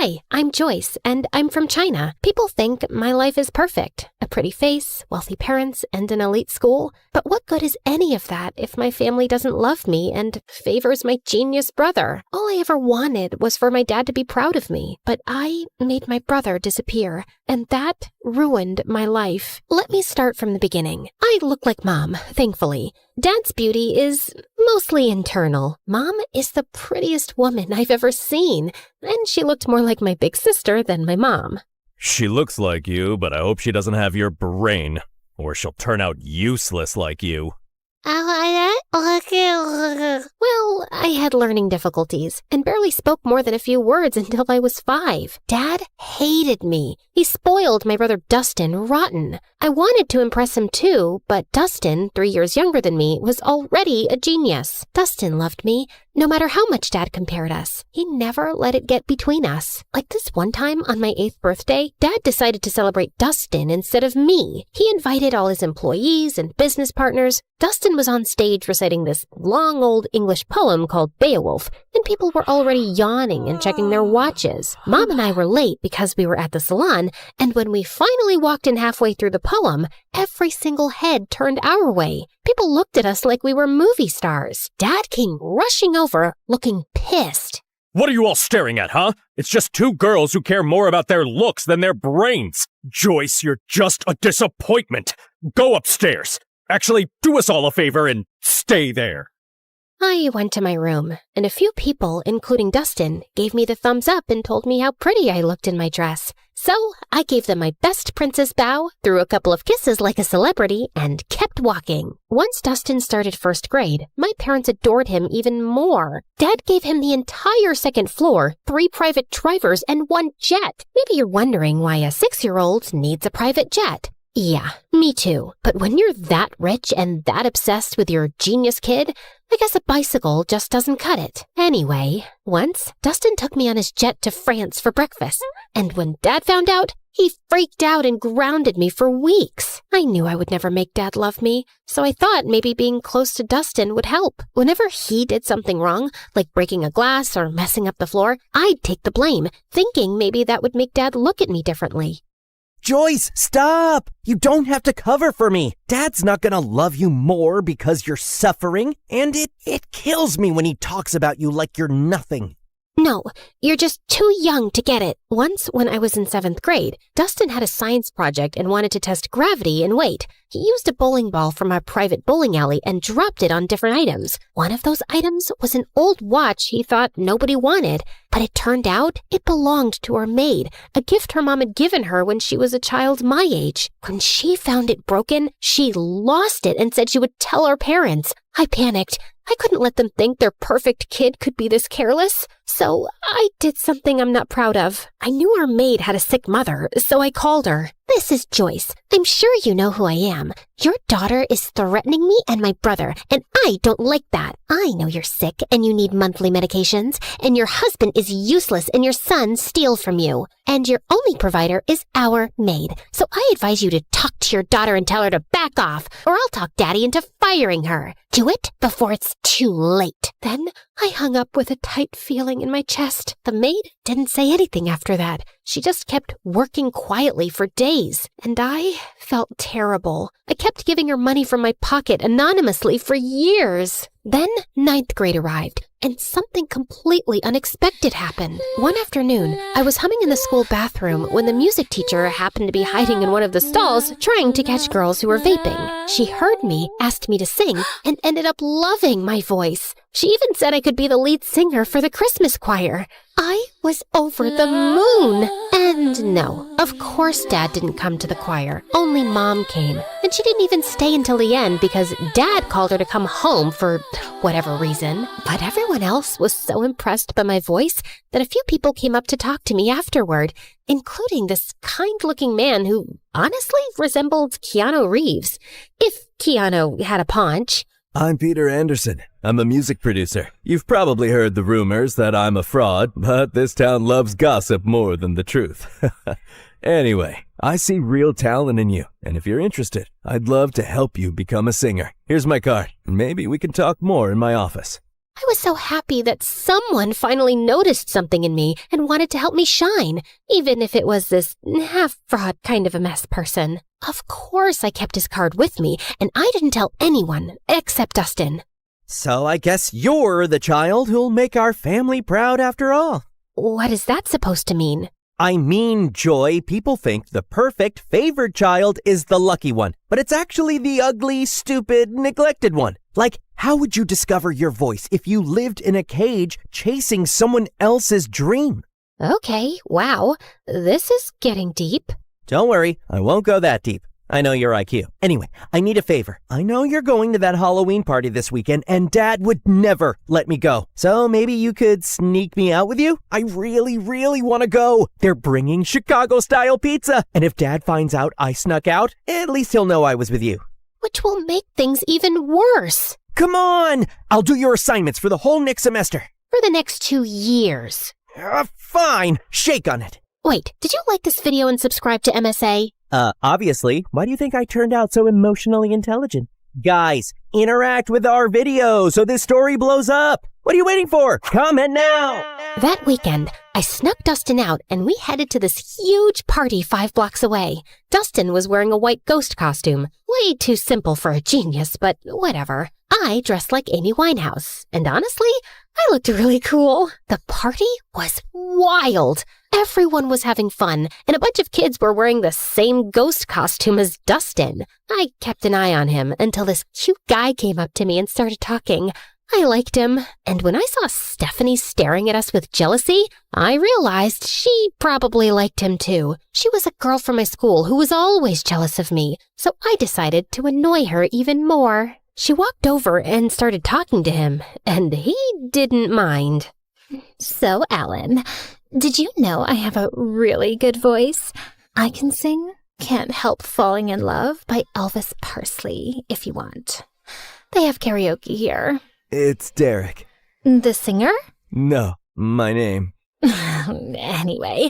Hi, I'm Joyce, and I'm from China. People think my life is perfect. A pretty face, wealthy parents, and an elite school. But what good is any of that if my family doesn't love me and favors my genius brother? All I ever wanted was for my dad to be proud of me, but I made my brother disappear, and that ruined my life. Let me start from the beginning. I look like Mom, thankfully. Dad's beauty is mostly internal. Mom is the prettiest woman I've ever seen, and she looked more like my big sister than my mom. She looks like you, but I hope she doesn't have your brain, or she'll turn out useless like you. Well, I had learning difficulties and barely spoke more than a few words until I was 5. Dad hated me. He spoiled my brother Dustin rotten. I wanted to impress him too, but Dustin, 3 years younger than me, was already a genius. Dustin loved me, no matter how much Dad compared us. He never let it get between us. Like this one time on my 8th birthday, Dad decided to celebrate Dustin instead of me. He invited all his employees and business partners. Dustin was on stage reciting this long old English poem called Beowulf, and people were already yawning and checking their watches. Mom and I were late because we were at the salon, and when we finally walked in halfway through the poem, every single head turned our way. People looked at us like we were movie stars. Dad came rushing over, looking pissed. What are you all staring at, huh? It's just 2 girls who care more about their looks than their brains. Joyce, you're just a disappointment. Go upstairs. Actually, do us all a favor and stay there. I went to my room, and a few people, including Dustin, gave me the thumbs up and told me how pretty I looked in my dress. So I gave them my best princess bow, threw a couple of kisses like a celebrity, and kept walking. Once Dustin started 1st grade, my parents adored him even more. Dad gave him the entire 2nd floor, 3 private drivers, and 1 jet. Maybe you're wondering why a 6-year-old needs a private jet. Yeah, me too. But when you're that rich and that obsessed with your genius kid, I guess a bicycle just doesn't cut it. Anyway, once, Dustin took me on his jet to France for breakfast. And when Dad found out, he freaked out and grounded me for weeks. I knew I would never make Dad love me, so I thought maybe being close to Dustin would help. Whenever he did something wrong, like breaking a glass or messing up the floor, I'd take the blame, thinking maybe that would make Dad look at me differently. Joyce, stop! You don't have to cover for me. Dad's not gonna love you more because you're suffering, and it kills me when he talks about you like you're nothing. No, you're just too young to get it. Once, when I was in 7th grade, Dustin had a science project and wanted to test gravity and weight. He used a bowling ball from our private bowling alley and dropped it on different items. One of those items was an old watch he thought nobody wanted, but it turned out it belonged to our maid, a gift her mom had given her when she was a child my age. When she found it broken, she lost it and said she would tell our parents. I panicked. I couldn't let them think their perfect kid could be this careless. So I did something I'm not proud of. I knew our maid had a sick mother, so I called her. This is Joyce. I'm sure you know who I am. Your daughter is threatening me and my brother, and I don't like that. I know you're sick and you need monthly medications, and your husband is useless and your son steals from you. And your only provider is our maid. So I advise you to talk to your daughter and tell her to back off, or I'll talk Daddy into firing her. Do it before it's too late. Then I hung up with a tight feeling in my chest. The maid didn't say anything after that. She just kept working quietly for days, and I felt terrible. I kept giving her money from my pocket anonymously for years. Then 9th grade arrived, and something completely unexpected happened. One afternoon, I was humming in the school bathroom when the music teacher happened to be hiding in one of the stalls trying to catch girls who were vaping. She heard me, asked me to sing, and ended up loving my voice. She even said I could be the lead singer for the Christmas choir. I was over the moon. And no, of course Dad didn't come to the choir. Only Mom came. And she didn't even stay until the end because Dad called her to come home for whatever reason. But everyone else was so impressed by my voice that a few people came up to talk to me afterward, including this kind-looking man who honestly resembled Keanu Reeves, if Keanu had a paunch. I'm Peter Anderson. I'm a music producer. You've probably heard the rumors that I'm a fraud, but this town loves gossip more than the truth. Anyway, I see real talent in you, and if you're interested, I'd love to help you become a singer. Here's my card. Maybe we can talk more in my office. I was so happy that someone finally noticed something in me and wanted to help me shine, even if it was this half-fraud kind of a mess person. Of course I kept his card with me, and I didn't tell anyone except Dustin. So I guess you're the child who'll make our family proud after all. What is that supposed to mean? I mean, Joy, people think the perfect favored child is the lucky one, but it's actually the ugly, stupid, neglected one. Like, how would you discover your voice if you lived in a cage chasing someone else's dream? Okay, wow, this is getting deep. Don't worry, I won't go that deep. I know your IQ. Anyway, I need a favor. I know you're going to that Halloween party this weekend, and Dad would never let me go. So maybe you could sneak me out with you? I really, really want to go. They're bringing Chicago-style pizza. And if Dad finds out I snuck out, at least he'll know I was with you. Which will make things even worse. Come on! I'll do your assignments for the whole next semester. For the next 2 years. Fine. Shake on it. Wait, did you like this video and subscribe to MSA? Obviously. Why do you think I turned out so emotionally intelligent? Guys, interact with our video so this story blows up. What are you waiting for? Comment now! That weekend, I snuck Dustin out and we headed to this huge party 5 blocks away. Dustin was wearing a white ghost costume. Way too simple for a genius, but whatever. I dressed like Amy Winehouse, and honestly, I looked really cool. The party was wild. Everyone was having fun, and a bunch of kids were wearing the same ghost costume as Dustin. I kept an eye on him until this cute guy came up to me and started talking. I liked him, and when I saw Stephanie staring at us with jealousy, I realized she probably liked him too. She was a girl from my school who was always jealous of me, so I decided to annoy her even more. She walked over and started talking to him, and he didn't mind. So, Alan, did you know I have a really good voice? I can sing Can't Help Falling in Love by Elvis Presley, if you want. They have karaoke here. It's Derek. The singer? No, my name. Anyway,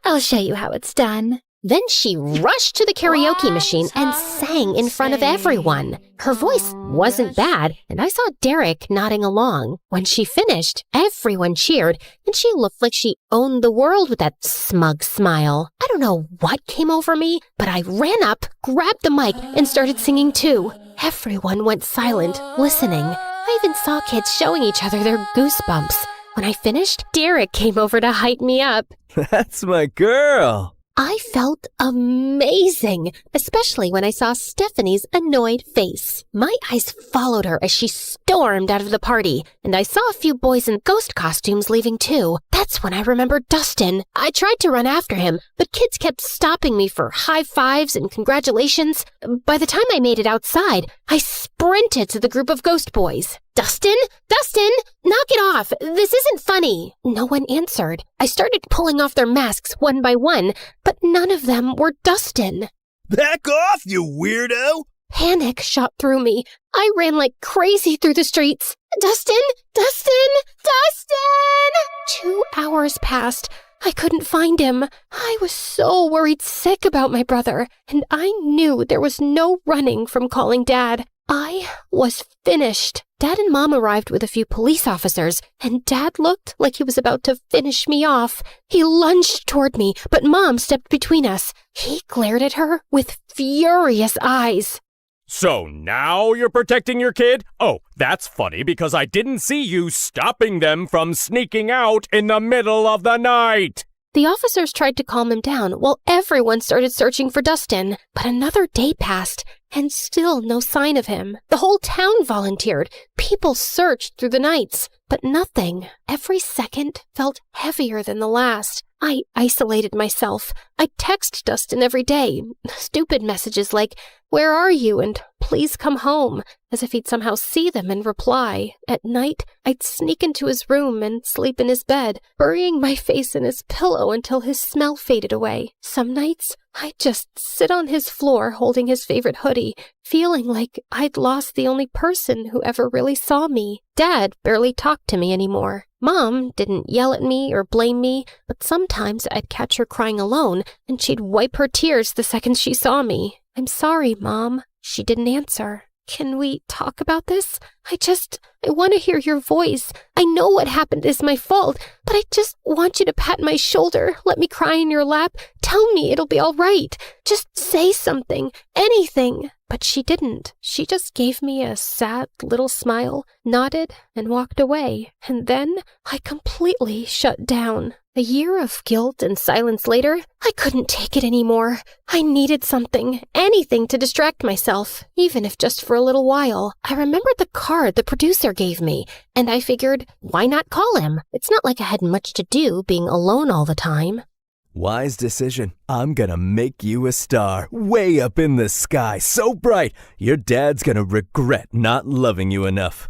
I'll show you how it's done. Then she rushed to the karaoke machine and sang in front of everyone. Her voice wasn't bad, and I saw Derek nodding along. When she finished, everyone cheered, and she looked like she owned the world with that smug smile. I don't know what came over me, but I ran up, grabbed the mic, and started singing too. Everyone went silent, listening. I even saw kids showing each other their goosebumps. When I finished, Derek came over to hype me up. That's my girl. I felt amazing, especially when I saw Stephanie's annoyed face. My eyes followed her as she stormed out of the party, and I saw a few boys in ghost costumes leaving too. That's when I remembered Dustin. I tried to run after him, but kids kept stopping me for high fives and congratulations. By the time I made it outside, I sprinted to the group of ghost boys. Dustin? Dustin! Knock it off! This isn't funny! No one answered. I started pulling off their masks one by one, but none of them were Dustin. Back off, you weirdo! Panic shot through me. I ran like crazy through the streets. Dustin! Dustin! Dustin! 2 hours passed. I couldn't find him. I was so worried sick about my brother, and I knew there was no running from calling Dad. I was finished. Dad and Mom arrived with a few police officers, and Dad looked like he was about to finish me off. He lunged toward me, but Mom stepped between us. He glared at her with furious eyes. So now you're protecting your kid? Oh, that's funny because I didn't see you stopping them from sneaking out in the middle of the night. The officers tried to calm him down while everyone started searching for Dustin. But another day passed, and still no sign of him. The whole town volunteered. People searched through the nights, but nothing. Every second felt heavier than the last. I isolated myself. I text Dustin every day. Stupid messages like, "Where are you?" and "Please come home," as if he'd somehow see them and reply. At night, I'd sneak into his room and sleep in his bed, burying my face in his pillow until his smell faded away. Some nights, I'd just sit on his floor holding his favorite hoodie, feeling like I'd lost the only person who ever really saw me. Dad barely talked to me anymore. Mom didn't yell at me or blame me, but sometimes I'd catch her crying alone, and she'd wipe her tears the second she saw me. "I'm sorry, Mom." She didn't answer. "Can we talk about this? I want to hear your voice. I know what happened is my fault, but I just want you to pat my shoulder, let me cry in your lap, tell me it'll be all right. Just say something, anything. But she didn't. She just gave me a sad little smile, nodded, and walked away. And then I completely shut down. A year of guilt and silence later, I couldn't take it anymore. I needed something, anything to distract myself, even if just for a little while. I remembered the card the producer gave me, and I figured, why not call him? It's not like I had much to do being alone all the time. Wise decision. I'm gonna make you a star, way up in the sky, so bright, your dad's gonna regret not loving you enough.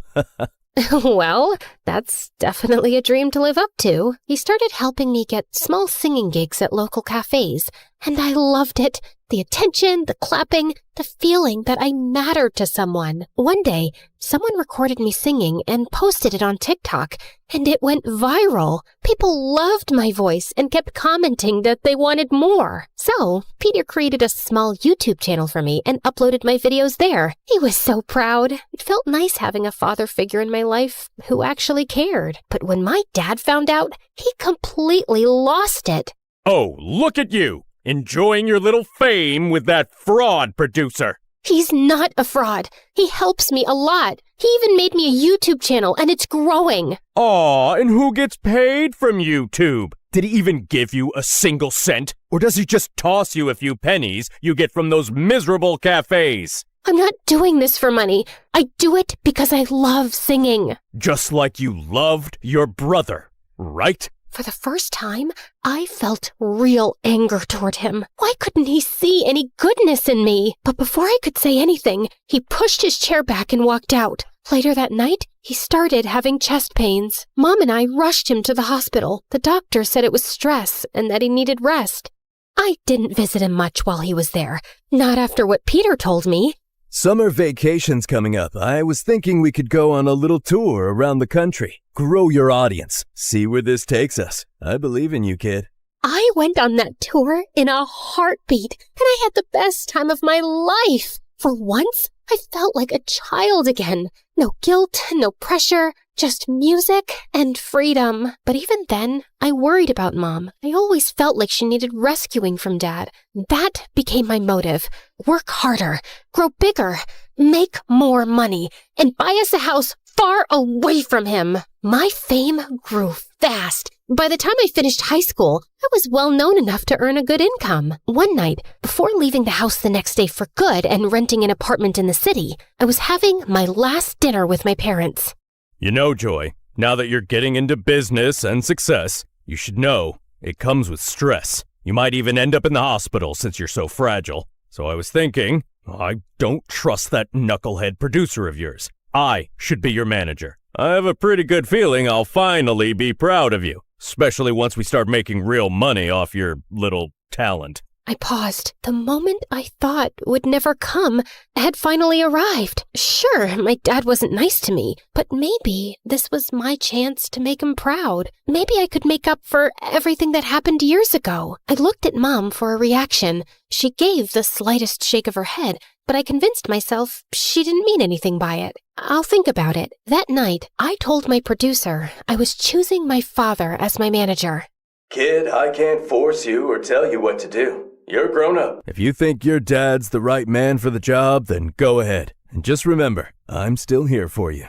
Well, that's definitely a dream to live up to. He started helping me get small singing gigs at local cafes, and I loved it. The attention, the clapping, the feeling that I mattered to someone. One day, someone recorded me singing and posted it on TikTok, and it went viral. People loved my voice and kept commenting that they wanted more. So, Peter created a small YouTube channel for me and uploaded my videos there. He was so proud. It felt nice having a father figure in my life who actually cared. But when my dad found out, he completely lost it. Oh, look at you! Enjoying your little fame with that fraud producer. He's not a fraud. He helps me a lot. He even made me a YouTube channel, and it's growing. Aw, and who gets paid from YouTube? Did he even give you a single cent? Or does he just toss you a few pennies you get from those miserable cafes? I'm not doing this for money. I do it because I love singing. Just like you loved your brother, right? For the first time, I felt real anger toward him. Why couldn't he see any goodness in me? But before I could say anything, he pushed his chair back and walked out. Later that night, he started having chest pains. Mom and I rushed him to the hospital. The doctor said it was stress and that he needed rest. I didn't visit him much while he was there. Not after what Peter told me. Summer vacation's coming up. I was thinking we could go on a little tour around the country. Grow your audience. See where this takes us. I believe in you, kid. I went on that tour in a heartbeat, and I had the best time of my life. For once, I felt like a child again. No guilt, no pressure, just music and freedom. But even then, I worried about Mom. I always felt like she needed rescuing from Dad. That became my motive. Work harder, grow bigger, make more money, and buy us a house far away from him. My fame grew fast. By the time I finished high school, I was well known enough to earn a good income. One night, before leaving the house the next day for good and renting an apartment in the city, I was having my last dinner with my parents. You know, Joy, now that you're getting into business and success, you should know it comes with stress. You might even end up in the hospital since you're so fragile. So I was thinking, I don't trust that knucklehead producer of yours. I should be your manager. I have a pretty good feeling I'll finally be proud of you, especially once we start making real money off your little talent. I paused. The moment I thought would never come had finally arrived. Sure, my dad wasn't nice to me, but maybe this was my chance to make him proud. Maybe I could make up for everything that happened years ago. I looked at Mom for a reaction. She gave the slightest shake of her head, but I convinced myself she didn't mean anything by it. I'll think about it. That night, I told my producer I was choosing my father as my manager. Kid, I can't force you or tell you what to do. You're grown up. If you think your dad's the right man for the job, then go ahead. And just remember, I'm still here for you.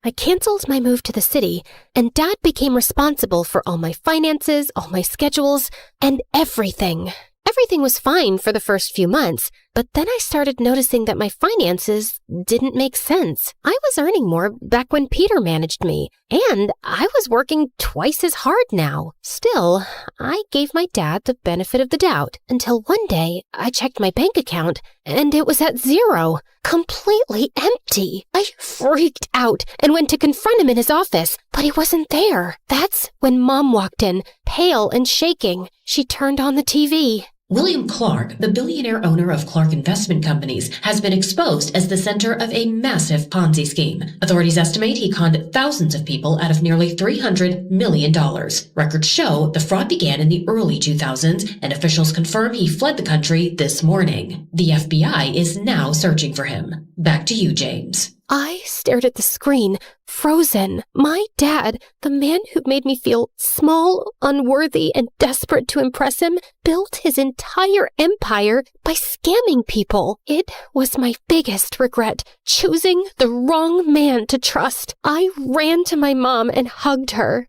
I canceled my move to the city, and Dad became responsible for all my finances, all my schedules, and everything. Everything was fine for the first few months, but then I started noticing that my finances didn't make sense. I was earning more back when Peter managed me, and I was working twice as hard now. Still, I gave my dad the benefit of the doubt until one day I checked my bank account and it was at zero, completely empty. I freaked out and went to confront him in his office, but he wasn't there. That's when Mom walked in, pale and shaking. She turned on the TV. William Clark, the billionaire owner of Clark Investment Companies, has been exposed as the center of a massive Ponzi scheme. Authorities estimate he conned thousands of people out of nearly $300 million. Records show the fraud began in the early 2000s, and officials confirm he fled the country this morning. The FBI is now searching for him. Back to you, James. I stared at the screen, frozen. My dad, the man who made me feel small, unworthy, and desperate to impress him, built his entire empire by scamming people. It was my biggest regret, choosing the wrong man to trust. I ran to my mom and hugged her.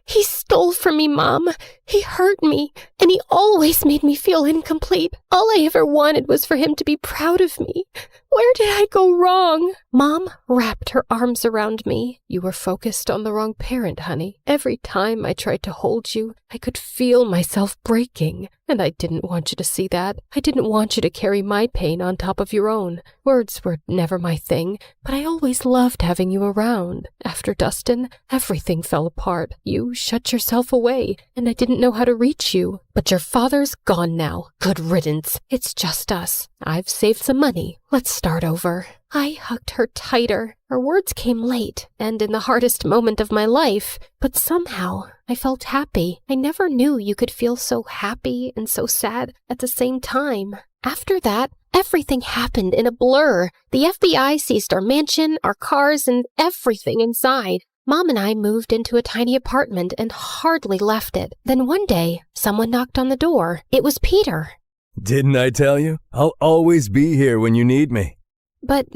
He stole from me, Mom. He hurt me, and he always made me feel incomplete. All I ever wanted was for him to be proud of me. Where did I go wrong? Mom wrapped her arms around me. You were focused on the wrong parent, honey. Every time I tried to hold you, I could feel myself breaking. And I didn't want you to see that. I didn't want you to carry my pain on top of your own. Words were never my thing, but I always loved having you around. After Dustin, everything fell apart. You shut yourself away, and I didn't know how to reach you. But your father's gone now. Good riddance. It's just us. I've saved some money. Let's start over. I hugged her tighter. Her words came late, and in the hardest moment of my life, but somehow I felt happy. I never knew you could feel so happy and so sad at the same time. After that, everything happened in a blur. The FBI seized our mansion, our cars, and everything inside. Mom and I moved into a tiny apartment and hardly left it. Then one day, someone knocked on the door. It was Peter. Didn't I tell you? I'll always be here when you need me. But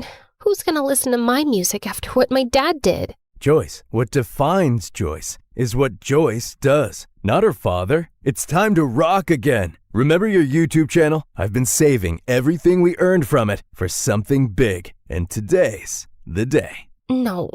who's gonna listen to my music after what my dad did? Joyce, what defines Joyce is what Joyce does, not her father. It's time to rock again. Remember your YouTube channel? I've been saving everything we earned from it for something big, and today's the day. No,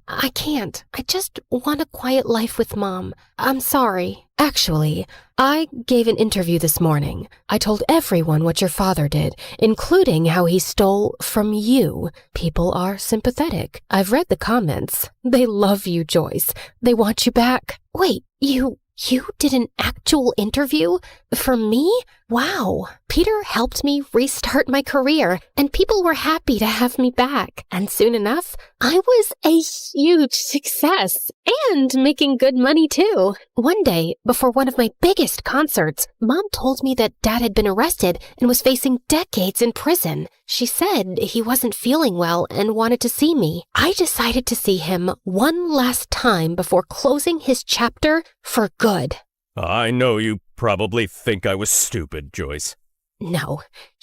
I can't. I just want a quiet life with Mom. I'm sorry. Actually, I gave an interview this morning. I told everyone what your father did, including how he stole from you. People are sympathetic. I've read the comments. They love you, Joyce. They want you back. Wait, you did an actual interview? For me? Wow. Peter helped me restart my career, and people were happy to have me back. And soon enough, I was a huge success and making good money too. One day, before one of my biggest concerts, Mom told me that Dad had been arrested and was facing decades in prison. She said he wasn't feeling well and wanted to see me. I decided to see him one last time before closing his chapter for good. I know you probably think I was stupid, Joyce. No,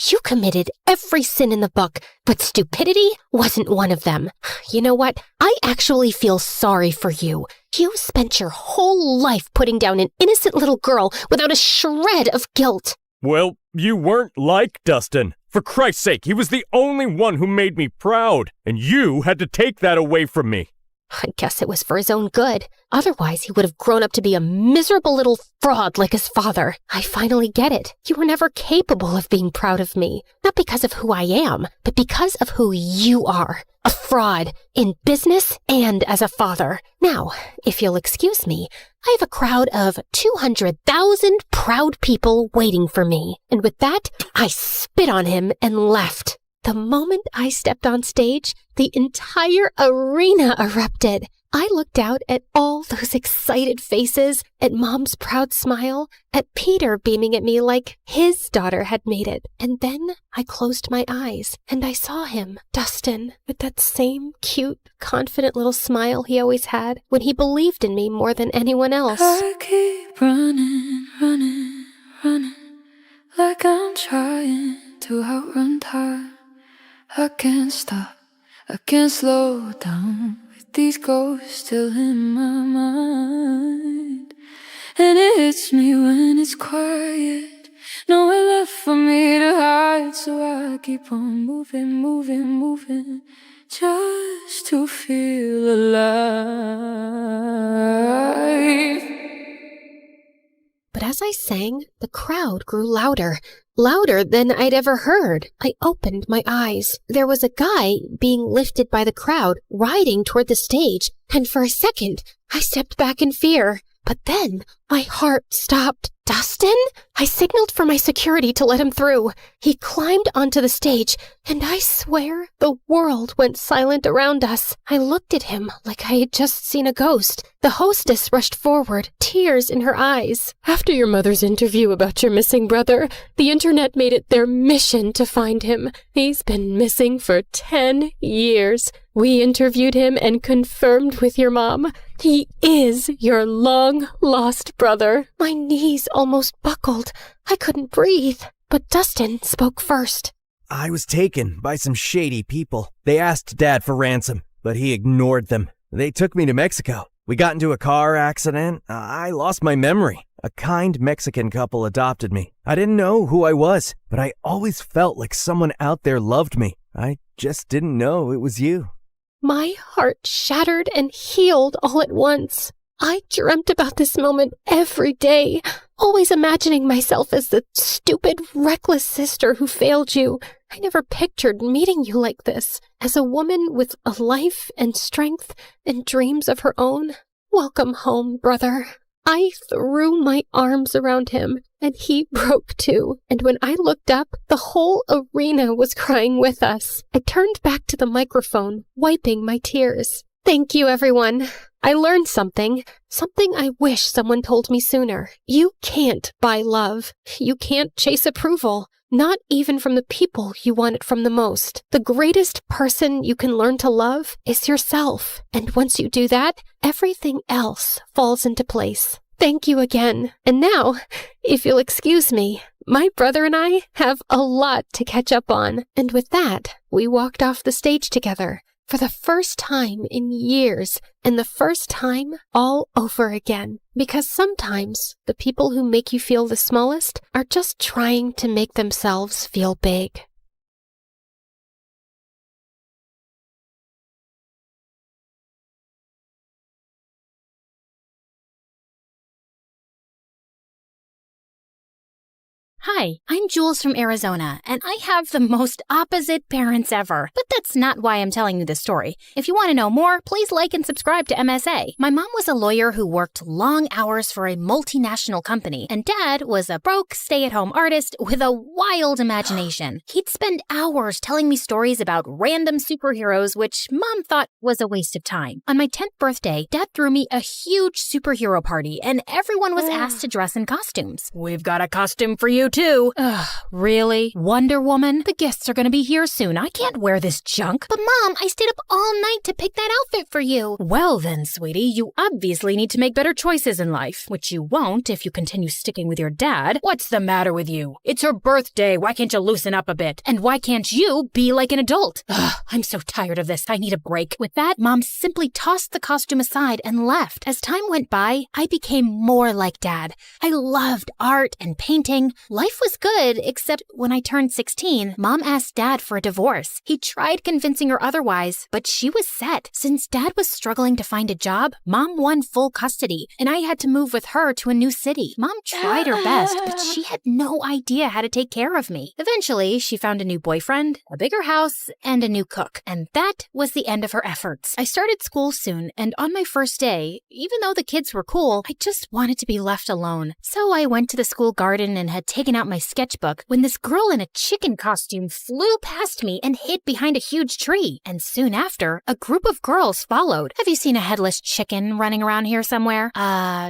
you committed every sin in the book, but stupidity wasn't one of them. You know what? I actually feel sorry for you. You spent your whole life putting down an innocent little girl without a shred of guilt. Well, you weren't like Dustin. For Christ's sake, he was the only one who made me proud, and you had to take that away from me. I guess it was for his own good. Otherwise, he would have grown up to be a miserable little fraud like his father. I finally get it. You were never capable of being proud of me. Not because of who I am, but because of who you are. A fraud, in business and as a father. Now, if you'll excuse me, I have a crowd of 200,000 proud people waiting for me. And with that, I spit on him and left. The moment I stepped on stage, the entire arena erupted. I looked out at all those excited faces, at Mom's proud smile, at Peter beaming at me like his daughter had made it. And then I closed my eyes, and I saw him, Dustin, with that same cute, confident little smile he always had when he believed in me more than anyone else. I keep running, like I'm trying to outrun time. I can't stop, I can't slow down with these ghosts still in my mind. And it hits me when it's quiet, nowhere left for me to hide. So I keep on moving, just to feel alive. But as I sang, the crowd grew louder than I'd ever heard. I opened my eyes. There was a guy being lifted by the crowd, riding toward the stage, and for a second, I stepped back in fear. But then my heart stopped. Dustin? I signaled for my security to let him through. He climbed onto the stage, and I swear the world went silent around us. I looked at him like I had just seen a ghost. The hostess rushed forward, tears in her eyes. After your mother's interview about your missing brother, the internet made it their mission to find him. He's been missing for 10 years. We interviewed him and confirmed with your mom. He is your long-lost brother. My knees almost buckled. I couldn't breathe. But Dustin spoke first. I was taken by some shady people. They asked Dad for ransom, but he ignored them. They took me to Mexico. We got into a car accident. I lost my memory. A kind Mexican couple adopted me. I didn't know who I was, but I always felt like someone out there loved me. I just didn't know it was you. My heart shattered and healed all at once. I dreamt about this moment every day, always imagining myself as the stupid, reckless sister who failed you. I never pictured meeting you like this, as a woman with a life and strength and dreams of her own. Welcome home, brother. I threw my arms around him, and he broke too. And when I looked up, the whole arena was crying with us. I turned back to the microphone, wiping my tears. Thank you, everyone. I learned something I wish someone told me sooner. You can't buy love. You can't chase approval. Not even from the people you want it from the most. The greatest person you can learn to love is yourself. And once you do that, everything else falls into place. Thank you again. And now, if you'll excuse me, my brother and I have a lot to catch up on. And with that, we walked off the stage together for the first time in years, and the first time all over again. Because sometimes the people who make you feel the smallest are just trying to make themselves feel big. Hi, I'm Jules from Arizona, and I have the most opposite parents ever. But that's not why I'm telling you this story. If you want to know more, please like and subscribe to MSA. My mom was a lawyer who worked long hours for a multinational company, and Dad was a broke, stay-at-home artist with a wild imagination. He'd spend hours telling me stories about random superheroes, which Mom thought was a waste of time. On my 10th birthday, Dad threw me a huge superhero party, and everyone was asked to dress in costumes. We've got a costume for you, too. Ugh, really? Wonder Woman? The guests are gonna be here soon. I can't wear this junk. But Mom, I stayed up all night to pick that outfit for you. Well then, sweetie, you obviously need to make better choices in life, which you won't if you continue sticking with your dad. What's the matter with you? It's her birthday. Why can't you loosen up a bit? And why can't you be like an adult? Ugh, I'm so tired of this. I need a break. With that, Mom simply tossed the costume aside and left. As time went by, I became more like Dad. I loved art and painting. Life was good, except when I turned 16, Mom asked Dad for a divorce. He tried convincing her otherwise, but she was set. Since Dad was struggling to find a job, Mom won full custody, and I had to move with her to a new city. Mom tried her best, but she had no idea how to take care of me. Eventually, she found a new boyfriend, a bigger house, and a new cook, and that was the end of her efforts. I started school soon, and on my first day, even though the kids were cool, I just wanted to be left alone. So I went to the school garden and had taken out my sketchbook when this girl in a chicken costume flew past me and hid behind a huge tree. And soon after, a group of girls followed. Have you seen a headless chicken running around here somewhere?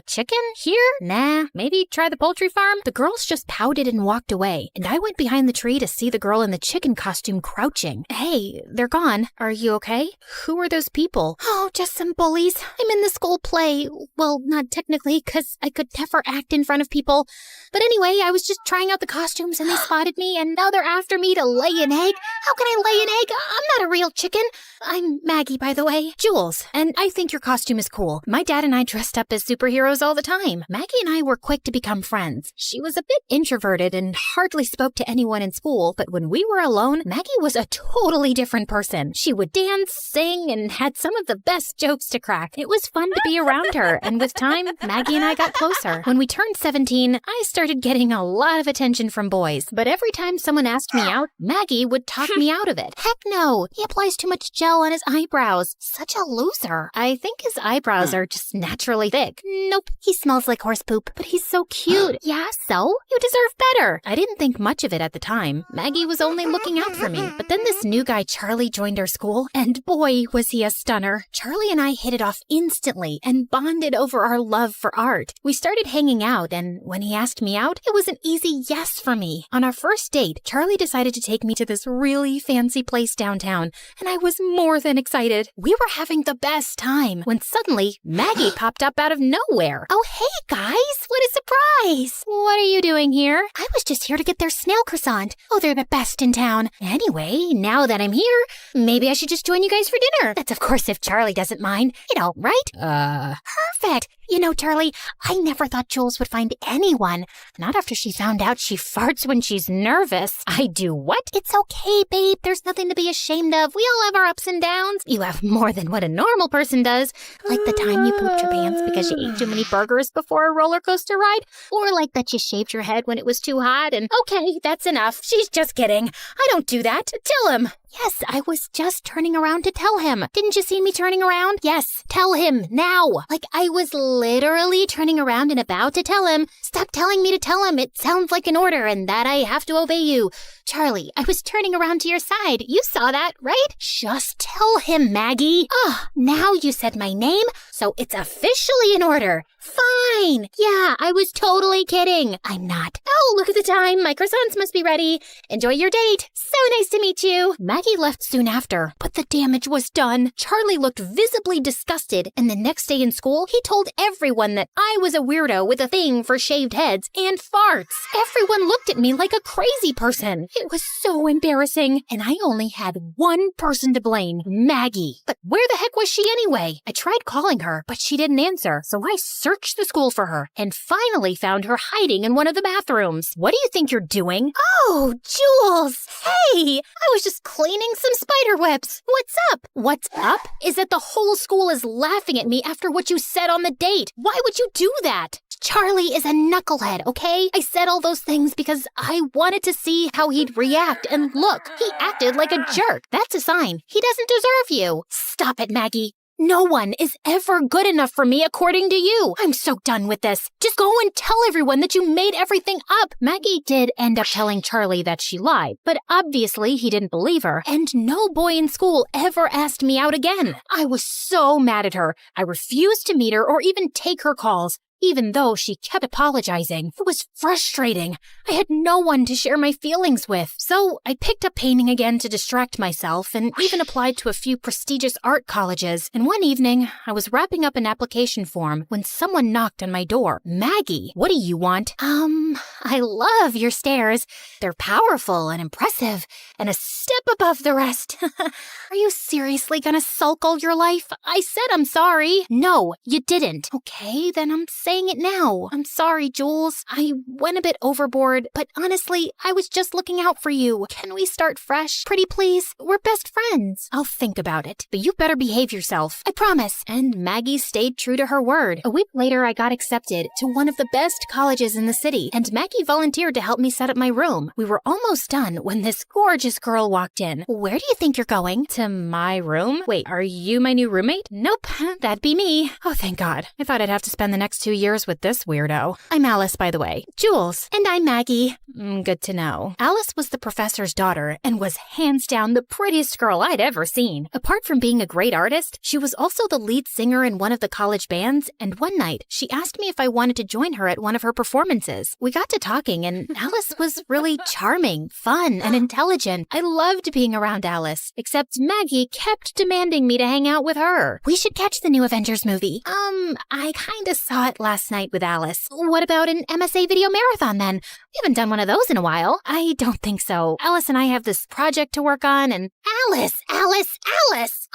Chicken? Here? Nah, maybe try the poultry farm? The girls just pouted and walked away, and I went behind the tree to see the girl in the chicken costume crouching. Hey, they're gone. Are you okay? Who are those people? Oh, just some bullies. I'm in the school play. Well, not technically, because I could never act in front of people. But anyway, I was just trying out the costumes and they spotted me, and now they're after me to lay an egg. How can I lay an egg? I'm not a real chicken. I'm Maggie, by the way. Jules, and I think your costume is cool. My dad and I dressed up as superheroes all the time. Maggie and I were quick to become friends. She was a bit introverted and hardly spoke to anyone in school, but when we were alone, Maggie was a totally different person. She would dance, sing, and had some of the best jokes to crack. It was fun to be around her, and with time, Maggie and I got closer. When we turned 17, I started getting a lot lot of attention from boys, but every time someone asked me out, Maggie would talk me out of it. Heck no, he applies too much gel on his eyebrows. Such a loser. I think his eyebrows are just naturally thick. Nope, he smells like horse poop, but he's so cute. Yeah, so? You deserve better. I didn't think much of it at the time. Maggie was only looking out for me. But then this new guy Charlie joined our school, and boy, was he a stunner. Charlie and I hit it off instantly and bonded over our love for art. We started hanging out, and when he asked me out, it was an easy yes for me. On our first date, Charlie decided to take me to this really fancy place downtown, and I was more than excited. We were having the best time when suddenly Maggie popped up out of nowhere. Oh, hey guys, what a surprise! What are you doing here? I was just here to get their snail croissant. Oh, they're the best in town. Anyway, now that I'm here, maybe I should just join you guys for dinner. That's of course if Charlie doesn't mind. You know, right? Perfect. You know, Charlie, I never thought Jules would find anyone. Not after she found out she farts when she's nervous. I do what? It's okay, babe. There's nothing to be ashamed of. We all have our ups and downs. You have more than what a normal person does. Like the time you pooped your pants because you ate too many burgers before a roller coaster ride. Or like that you shaved your head when it was too hot and, okay, that's enough. She's just kidding. I don't do that. Tell him. Yes, I was just turning around to tell him. Didn't you see me turning around? Yes, tell him now. Like I was literally turning around and about to tell him. Stop telling me to tell him. It sounds like an order and that I have to obey you. Charlie, I was turning around to your side. You saw that, right? Just tell him, Maggie. Now you said my name, so it's officially in order. Fine. Yeah, I was totally kidding. I'm not. Oh, look at the time. My croissants must be ready. Enjoy your date. So nice to meet you. Maggie left soon after, but the damage was done. Charlie looked visibly disgusted, and the next day in school, he told everyone that I was a weirdo with a thing for shaved heads and farts. Everyone looked at me like a crazy person. It was so embarrassing, and I only had one person to blame, Maggie. But where the heck was she anyway? I tried calling her, but she didn't answer, so I searched the school for her and finally found her hiding in one of the bathrooms. What do you think you're doing? Oh, Jules! Hey! I was just cleaning some spider webs. What's up? What's up is that the whole school is laughing at me after what you said on the date. Why would you do that? Charlie is a knucklehead, okay? I said all those things because I wanted to see how he'd react, and look, he acted like a jerk. That's a sign. He doesn't deserve you. Stop it, Maggie. No one is ever good enough for me according to you. I'm so done with this. Just go and tell everyone that you made everything up. Maggie did end up telling Charlie that she lied, but obviously he didn't believe her, and no boy in school ever asked me out again. I was so mad at her. I refused to meet her or even take her calls, even though she kept apologizing. It was frustrating. I had no one to share my feelings with. So I picked up painting again to distract myself and even applied to a few prestigious art colleges. And one evening, I was wrapping up an application form when someone knocked on my door. Maggie, what do you want? I love your stares. They're powerful and impressive and a step above the rest. Are you seriously gonna sulk all your life? I said I'm sorry. No, you didn't. Okay, then I'm saying it now. I'm sorry, Jules. I went a bit overboard, but honestly, I was just looking out for you. Can we start fresh? Pretty please? We're best friends. I'll think about it, but you better behave yourself. I promise. And Maggie stayed true to her word. A week later, I got accepted to one of the best colleges in the city, and Maggie volunteered to help me set up my room. We were almost done when this gorgeous girl walked in. Where do you think you're going? To my room? Wait, are you my new roommate? Nope, that'd be me. Oh, thank God. I thought I'd have to spend the next 2 years with this weirdo. I'm Alice, by the way. Jules. And I'm Maggie. Good to know. Alice was the professor's daughter and was hands down the prettiest girl I'd ever seen. Apart from being a great artist, she was also the lead singer in one of the college bands, and one night, she asked me if I wanted to join her at one of her performances. We got to talking, and Alice was really charming, fun, and intelligent. I loved being around Alice, except Maggie kept demanding me to hang out with her. We should catch the new Avengers movie. I kinda saw it last night with Alice. What about an MSA video marathon then? We haven't done one of those in a while. I don't think so. Alice and I have this project to work on, and Alice!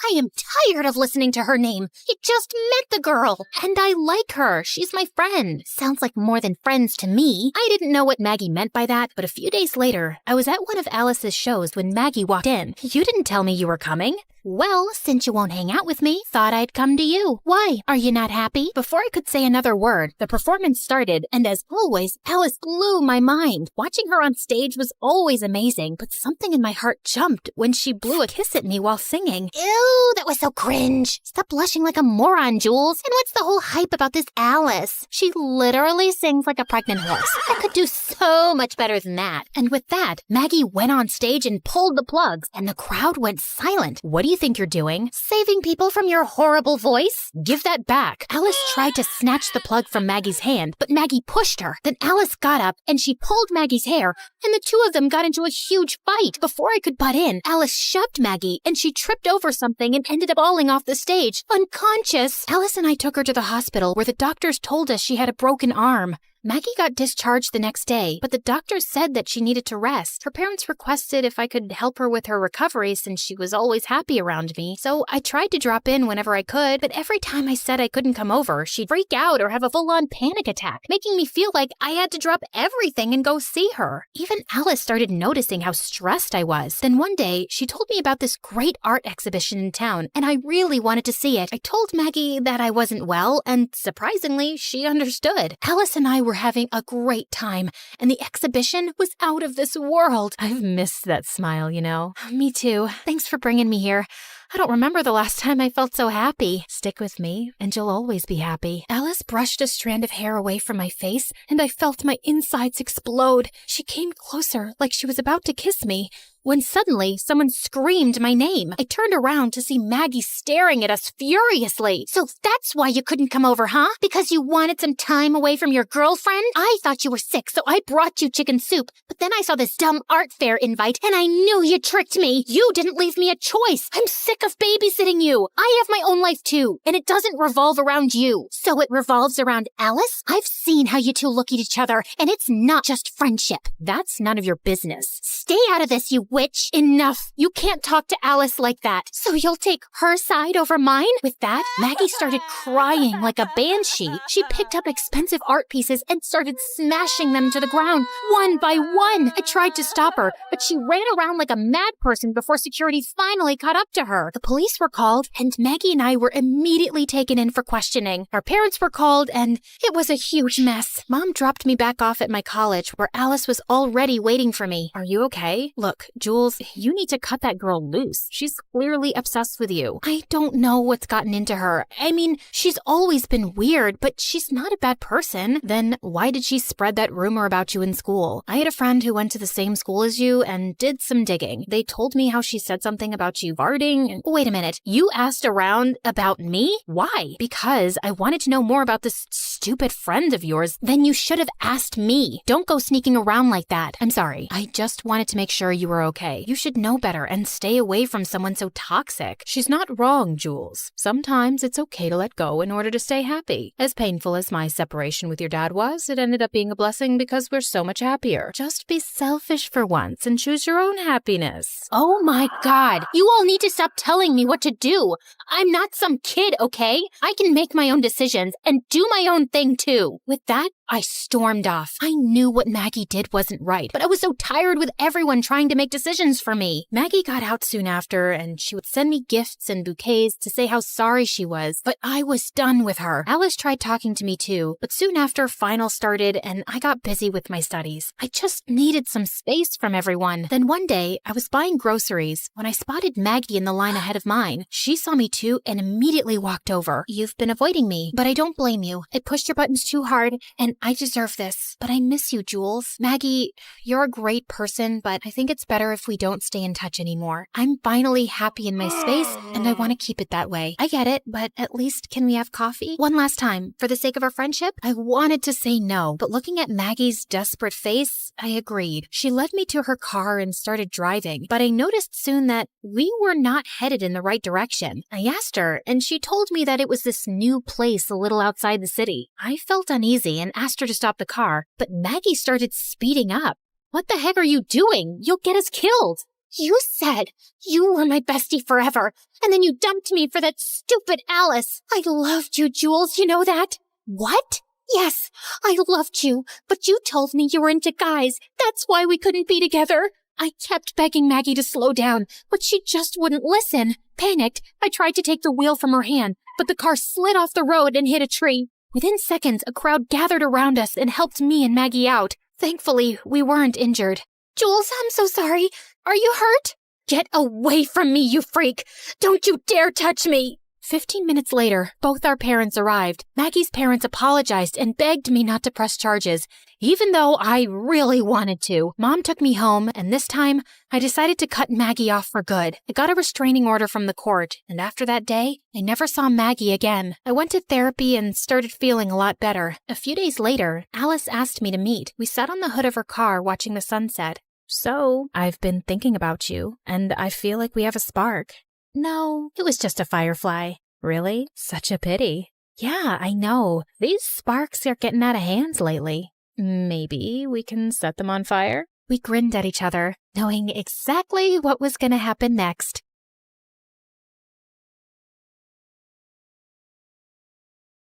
I am tired of listening to her name. You just met the girl, and I like her. She's my friend. Sounds like more than friends to me. I didn't know what Maggie meant by that, but a few days later, I was at one of Alice's shows when Maggie walked in. You didn't tell me you were coming. Well, since you won't hang out with me, thought I'd come to you. Why? Are you not happy? Before I could say another word, the performance started, and as always, Alice blew my mind. Watching her on stage was always amazing, but something in my heart jumped when she blew a kiss at me while singing. Ew, that was so cringe. Stop blushing like a moron, Jules. And what's the whole hype about this Alice? She literally sings like a pregnant horse. I could do so much better than that. And with that, Maggie went on stage and pulled the plugs, and the crowd went silent. What do you think you're doing? Saving people from your horrible voice? Give that back. Alice tried to snatch the plug from Maggie's hand, but Maggie pushed her. Then Alice got up and she pulled Maggie's hair, and the two of them got into a huge fight. Before I could butt in, Alice shoved Maggie, and she tripped over something and ended up falling off the stage, unconscious. Alice and I took her to the hospital where the doctors told us she had a broken arm. Maggie got discharged the next day, but the doctors said that she needed to rest. Her parents requested if I could help her with her recovery since she was always happy around me, so I tried to drop in whenever I could, but every time I said I couldn't come over, she'd freak out or have a full-on panic attack, making me feel like I had to drop everything and go see her. Even Alice started noticing how stressed I was. Then one day, she told me about this great art exhibition in town, and I really wanted to see it. I told Maggie that I wasn't well, and surprisingly, she understood. Alice and I were having a great time, and the exhibition was out of this world. I've missed that smile, you know. Me too. Thanks for bringing me here. I don't remember the last time I felt so happy. Stick with me, and you'll always be happy. Alice brushed a strand of hair away from my face, and I felt my insides explode. She came closer, like she was about to kiss me, when suddenly someone screamed my name. I turned around to see Maggie staring at us furiously. So that's why you couldn't come over, huh? Because you wanted some time away from your girlfriend? I thought you were sick, so I brought you chicken soup. But then I saw this dumb art fair invite, and I knew you tricked me. You didn't leave me a choice. I'm sick of babysitting you. I have my own life too, and it doesn't revolve around you. So it revolves around Alice? I've seen how you two look at each other, and it's not just friendship. That's none of your business. Stay out of this, you witch. Enough. You can't talk to Alice like that. So you'll take her side over mine? With that, Maggie started crying like a banshee. She picked up expensive art pieces and started smashing them to the ground, one by one. I tried to stop her, but she ran around like a mad person before security finally caught up to her. The police were called, and Maggie and I were immediately taken in for questioning. Our parents were called, and it was a huge mess. Mom dropped me back off at my college, where Alice was already waiting for me. Are you okay? Look, Jules, you need to cut that girl loose. She's clearly obsessed with you. I don't know what's gotten into her. I mean, she's always been weird, but she's not a bad person. Then why did she spread that rumor about you in school? I had a friend who went to the same school as you and did some digging. They told me how she said something about you farting. And wait a minute, you asked around about me? Why? Because I wanted to know more about this stupid friend of yours. Then you should have asked me. Don't go sneaking around like that. I'm sorry. I just wanted to make sure you were okay. You should know better and stay away from someone so toxic. She's not wrong, Jules. Sometimes it's okay to let go in order to stay happy. As painful as my separation with your dad was, it ended up being a blessing because we're so much happier. Just be selfish for once and choose your own happiness. Oh my God. You all need to stop telling me what to do. I'm not some kid, okay? I can make my own decisions and do my own thing too. With that, I stormed off. I knew what Maggie did wasn't right, but I was so tired with everyone trying to make decisions for me. Maggie got out soon after, and she would send me gifts and bouquets to say how sorry she was, but I was done with her. Alice tried talking to me too, but soon after finals started and I got busy with my studies. I just needed some space from everyone. Then one day, I was buying groceries when I spotted Maggie in the line ahead of mine. She saw me too and immediately walked over. You've been avoiding me, but I don't blame you. I pushed your buttons too hard, and I deserve this. But I miss you, Jules. Maggie, you're a great person, but I think it's better if we don't stay in touch anymore. I'm finally happy in my space, and I want to keep it that way. I get it, but at least can we have coffee? One last time, for the sake of our friendship? I wanted to say no, but looking at Maggie's desperate face, I agreed. She led me to her car and started driving, but I noticed soon that we were not headed in the right direction. I asked her, and she told me that it was this new place a little outside the city. I felt uneasy and asked her to stop the car, but Maggie started speeding up. What the heck are you doing? You'll get us killed. You said you were my bestie forever, and then you dumped me for that stupid Alice. I loved you, Jules, you know that? What? Yes, I loved you, but you told me you were into guys. That's why we couldn't be together. I kept begging Maggie to slow down, but she just wouldn't listen. Panicked, I tried to take the wheel from her hand, but the car slid off the road and hit a tree. Within seconds, a crowd gathered around us and helped me and Maggie out. Thankfully, we weren't injured. Jules, I'm so sorry. Are you hurt? Get away from me, you freak! Don't you dare touch me! 15 minutes later, both our parents arrived. Maggie's parents apologized and begged me not to press charges, even though I really wanted to. Mom took me home, and this time, I decided to cut Maggie off for good. I got a restraining order from the court, and after that day, I never saw Maggie again. I went to therapy and started feeling a lot better. A few days later, Alice asked me to meet. We sat on the hood of her car watching the sunset. So, I've been thinking about you, and I feel like we have a spark. No, it was just a firefly. Really? Such a pity. Yeah, I know. These sparks are getting out of hands lately. Maybe we can set them on fire? We grinned at each other, knowing exactly what was going to happen next.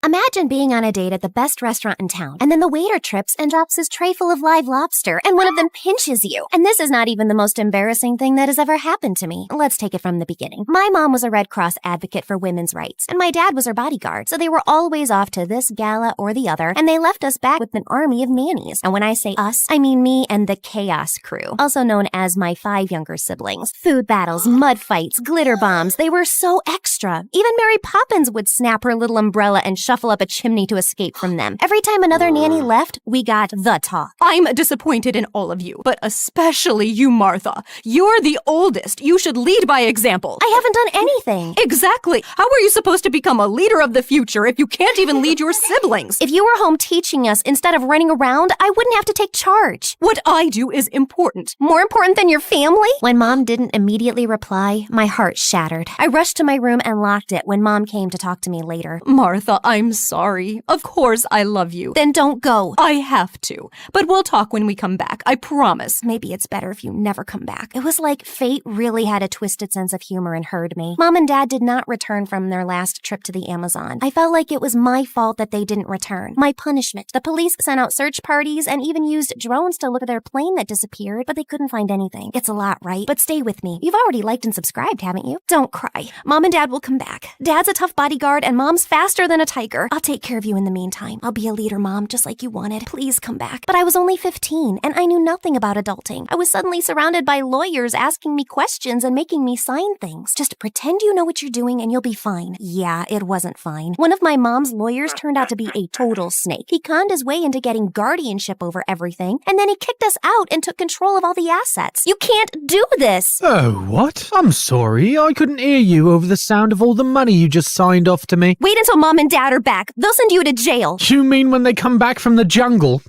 Imagine being on a date at the best restaurant in town, and then the waiter trips and drops his tray full of live lobster, and one of them pinches you. And this is not even the most embarrassing thing that has ever happened to me. Let's take it from the beginning. My mom was a Red Cross advocate for women's rights, and my dad was her bodyguard, so they were always off to this gala or the other, and they left us back with an army of nannies. And when I say us, I mean me and the Chaos Crew, also known as my 5 younger siblings. Food battles, mud fights, glitter bombs, they were so extra. Even Mary Poppins would snap her little umbrella and shuffle up a chimney to escape from them. Every time another nanny left, we got the talk. I'm disappointed in all of you, but especially you, Martha. You're the oldest. You should lead by example. I haven't done anything. Exactly. How are you supposed to become a leader of the future if you can't even lead your siblings? If you were home teaching us instead of running around, I wouldn't have to take charge. What I do is important. More important than your family? When Mom didn't immediately reply, my heart shattered. I rushed to my room and locked it when Mom came to talk to me later. Martha, I'm sorry. Of course I love you. Then don't go. I have to. But we'll talk when we come back. I promise. Maybe it's better if you never come back. It was like fate really had a twisted sense of humor and heard me. Mom and Dad did not return from their last trip to the Amazon. I felt like it was my fault that they didn't return. My punishment. The police sent out search parties and even used drones to look at their plane that disappeared, but they couldn't find anything. It's a lot, right? But stay with me. You've already liked and subscribed, haven't you? Don't cry. Mom and Dad will come back. Dad's a tough bodyguard and Mom's faster than a tiger. I'll take care of you in the meantime. I'll be a leader, Mom, just like you wanted. Please come back. But I was only 15 and I knew nothing about adulting. I was suddenly surrounded by lawyers asking me questions and making me sign things. Just pretend you know what you're doing and you'll be fine. Yeah, it wasn't fine. One of my mom's lawyers turned out to be a total snake. He conned his way into getting guardianship over everything, and then he kicked us out and took control of all the assets. You can't do this! Oh, what? I'm sorry. I couldn't hear you over the sound of all the money you just signed off to me. Wait until Mom and Dad are back. They'll send you to jail. You mean when they come back from the jungle?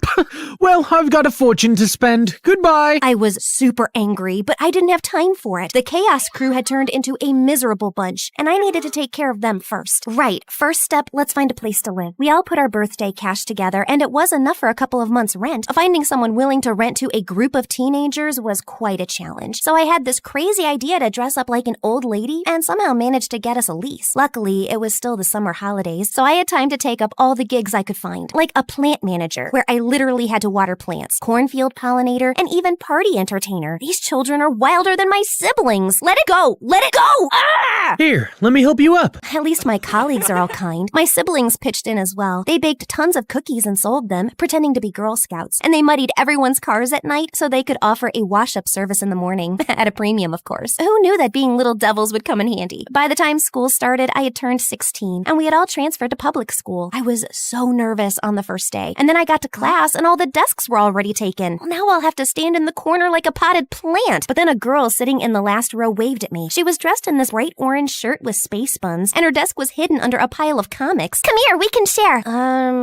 Well, I've got a fortune to spend. Goodbye. I was super angry, but I didn't have time for it. The Chaos Crew had turned into a miserable bunch, and I needed to take care of them first. Right, first step, let's find a place to live. We all put our birthday cash together, and it was enough for a couple of months' rent. Finding someone willing to rent to a group of teenagers was quite a challenge. So I had this crazy idea to dress up like an old lady, and somehow managed to get us a lease. Luckily, it was still the summer holidays, so I had time to take up all the gigs I could find, like a plant manager, where I literally had to water plants, cornfield pollinator, and even party entertainer. These children are wilder than my siblings. Let it go! Let it go! Ah! Here, let me help you up. At least my colleagues are all kind. My siblings pitched in as well. They baked tons of cookies and sold them, pretending to be Girl Scouts. And they muddied everyone's cars at night so they could offer a wash-up service in the morning. At a premium, of course. Who knew that being little devils would come in handy? By the time school started, I had turned 16, and we had all transferred to public school. I was so nervous on the first day. And then I got to class, and all the desks were already taken. Now I'll have to stand in the corner like a potted plant. But then a girl sitting in the last row waved at me. She was dressed in this bright orange shirt with space buns, and her desk was hidden under a pile of comics. Come here, we can share.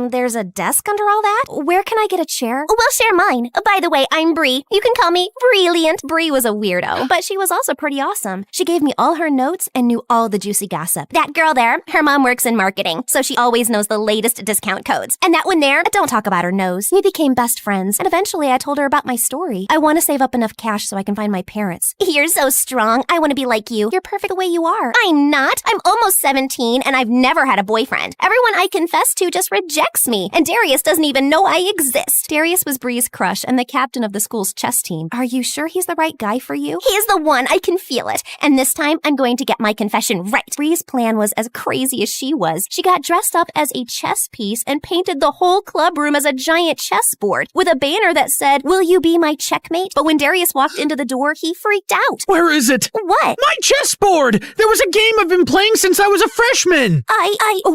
There's a desk under all that? Where can I get a chair? We'll share mine. By the way, I'm Bree. You can call me Brilliant. Bree was a weirdo, but she was also pretty awesome. She gave me all her notes and knew all the juicy gossip. That girl there, her mom works in marketing, so she always knows the latest discount codes. And that one there, don't talk about her nose. We became best friends, and eventually I told her about my story. I want to save up enough cash so I can find my parents. You're so strong. I want to be like you. You're perfect the way you are. I'm not. I'm almost 17, and I've never had a boyfriend. Everyone I confess to just rejects me, and Darius doesn't even know I exist. Darius was Bree's crush and the captain of the school's chess team. Are you sure he's the right guy for you? He is the one. I can feel it. And this time, I'm going to get my confession right. Bree's plan was as crazy as she was. She got dressed up as a chess piece and painted the whole club room as a giant chessboard with a banner that said, "Will you be my checkmate?" But when Darius walked into the door, he freaked out. Where is it? What? My chessboard! There was a game I've been playing since I was a freshman!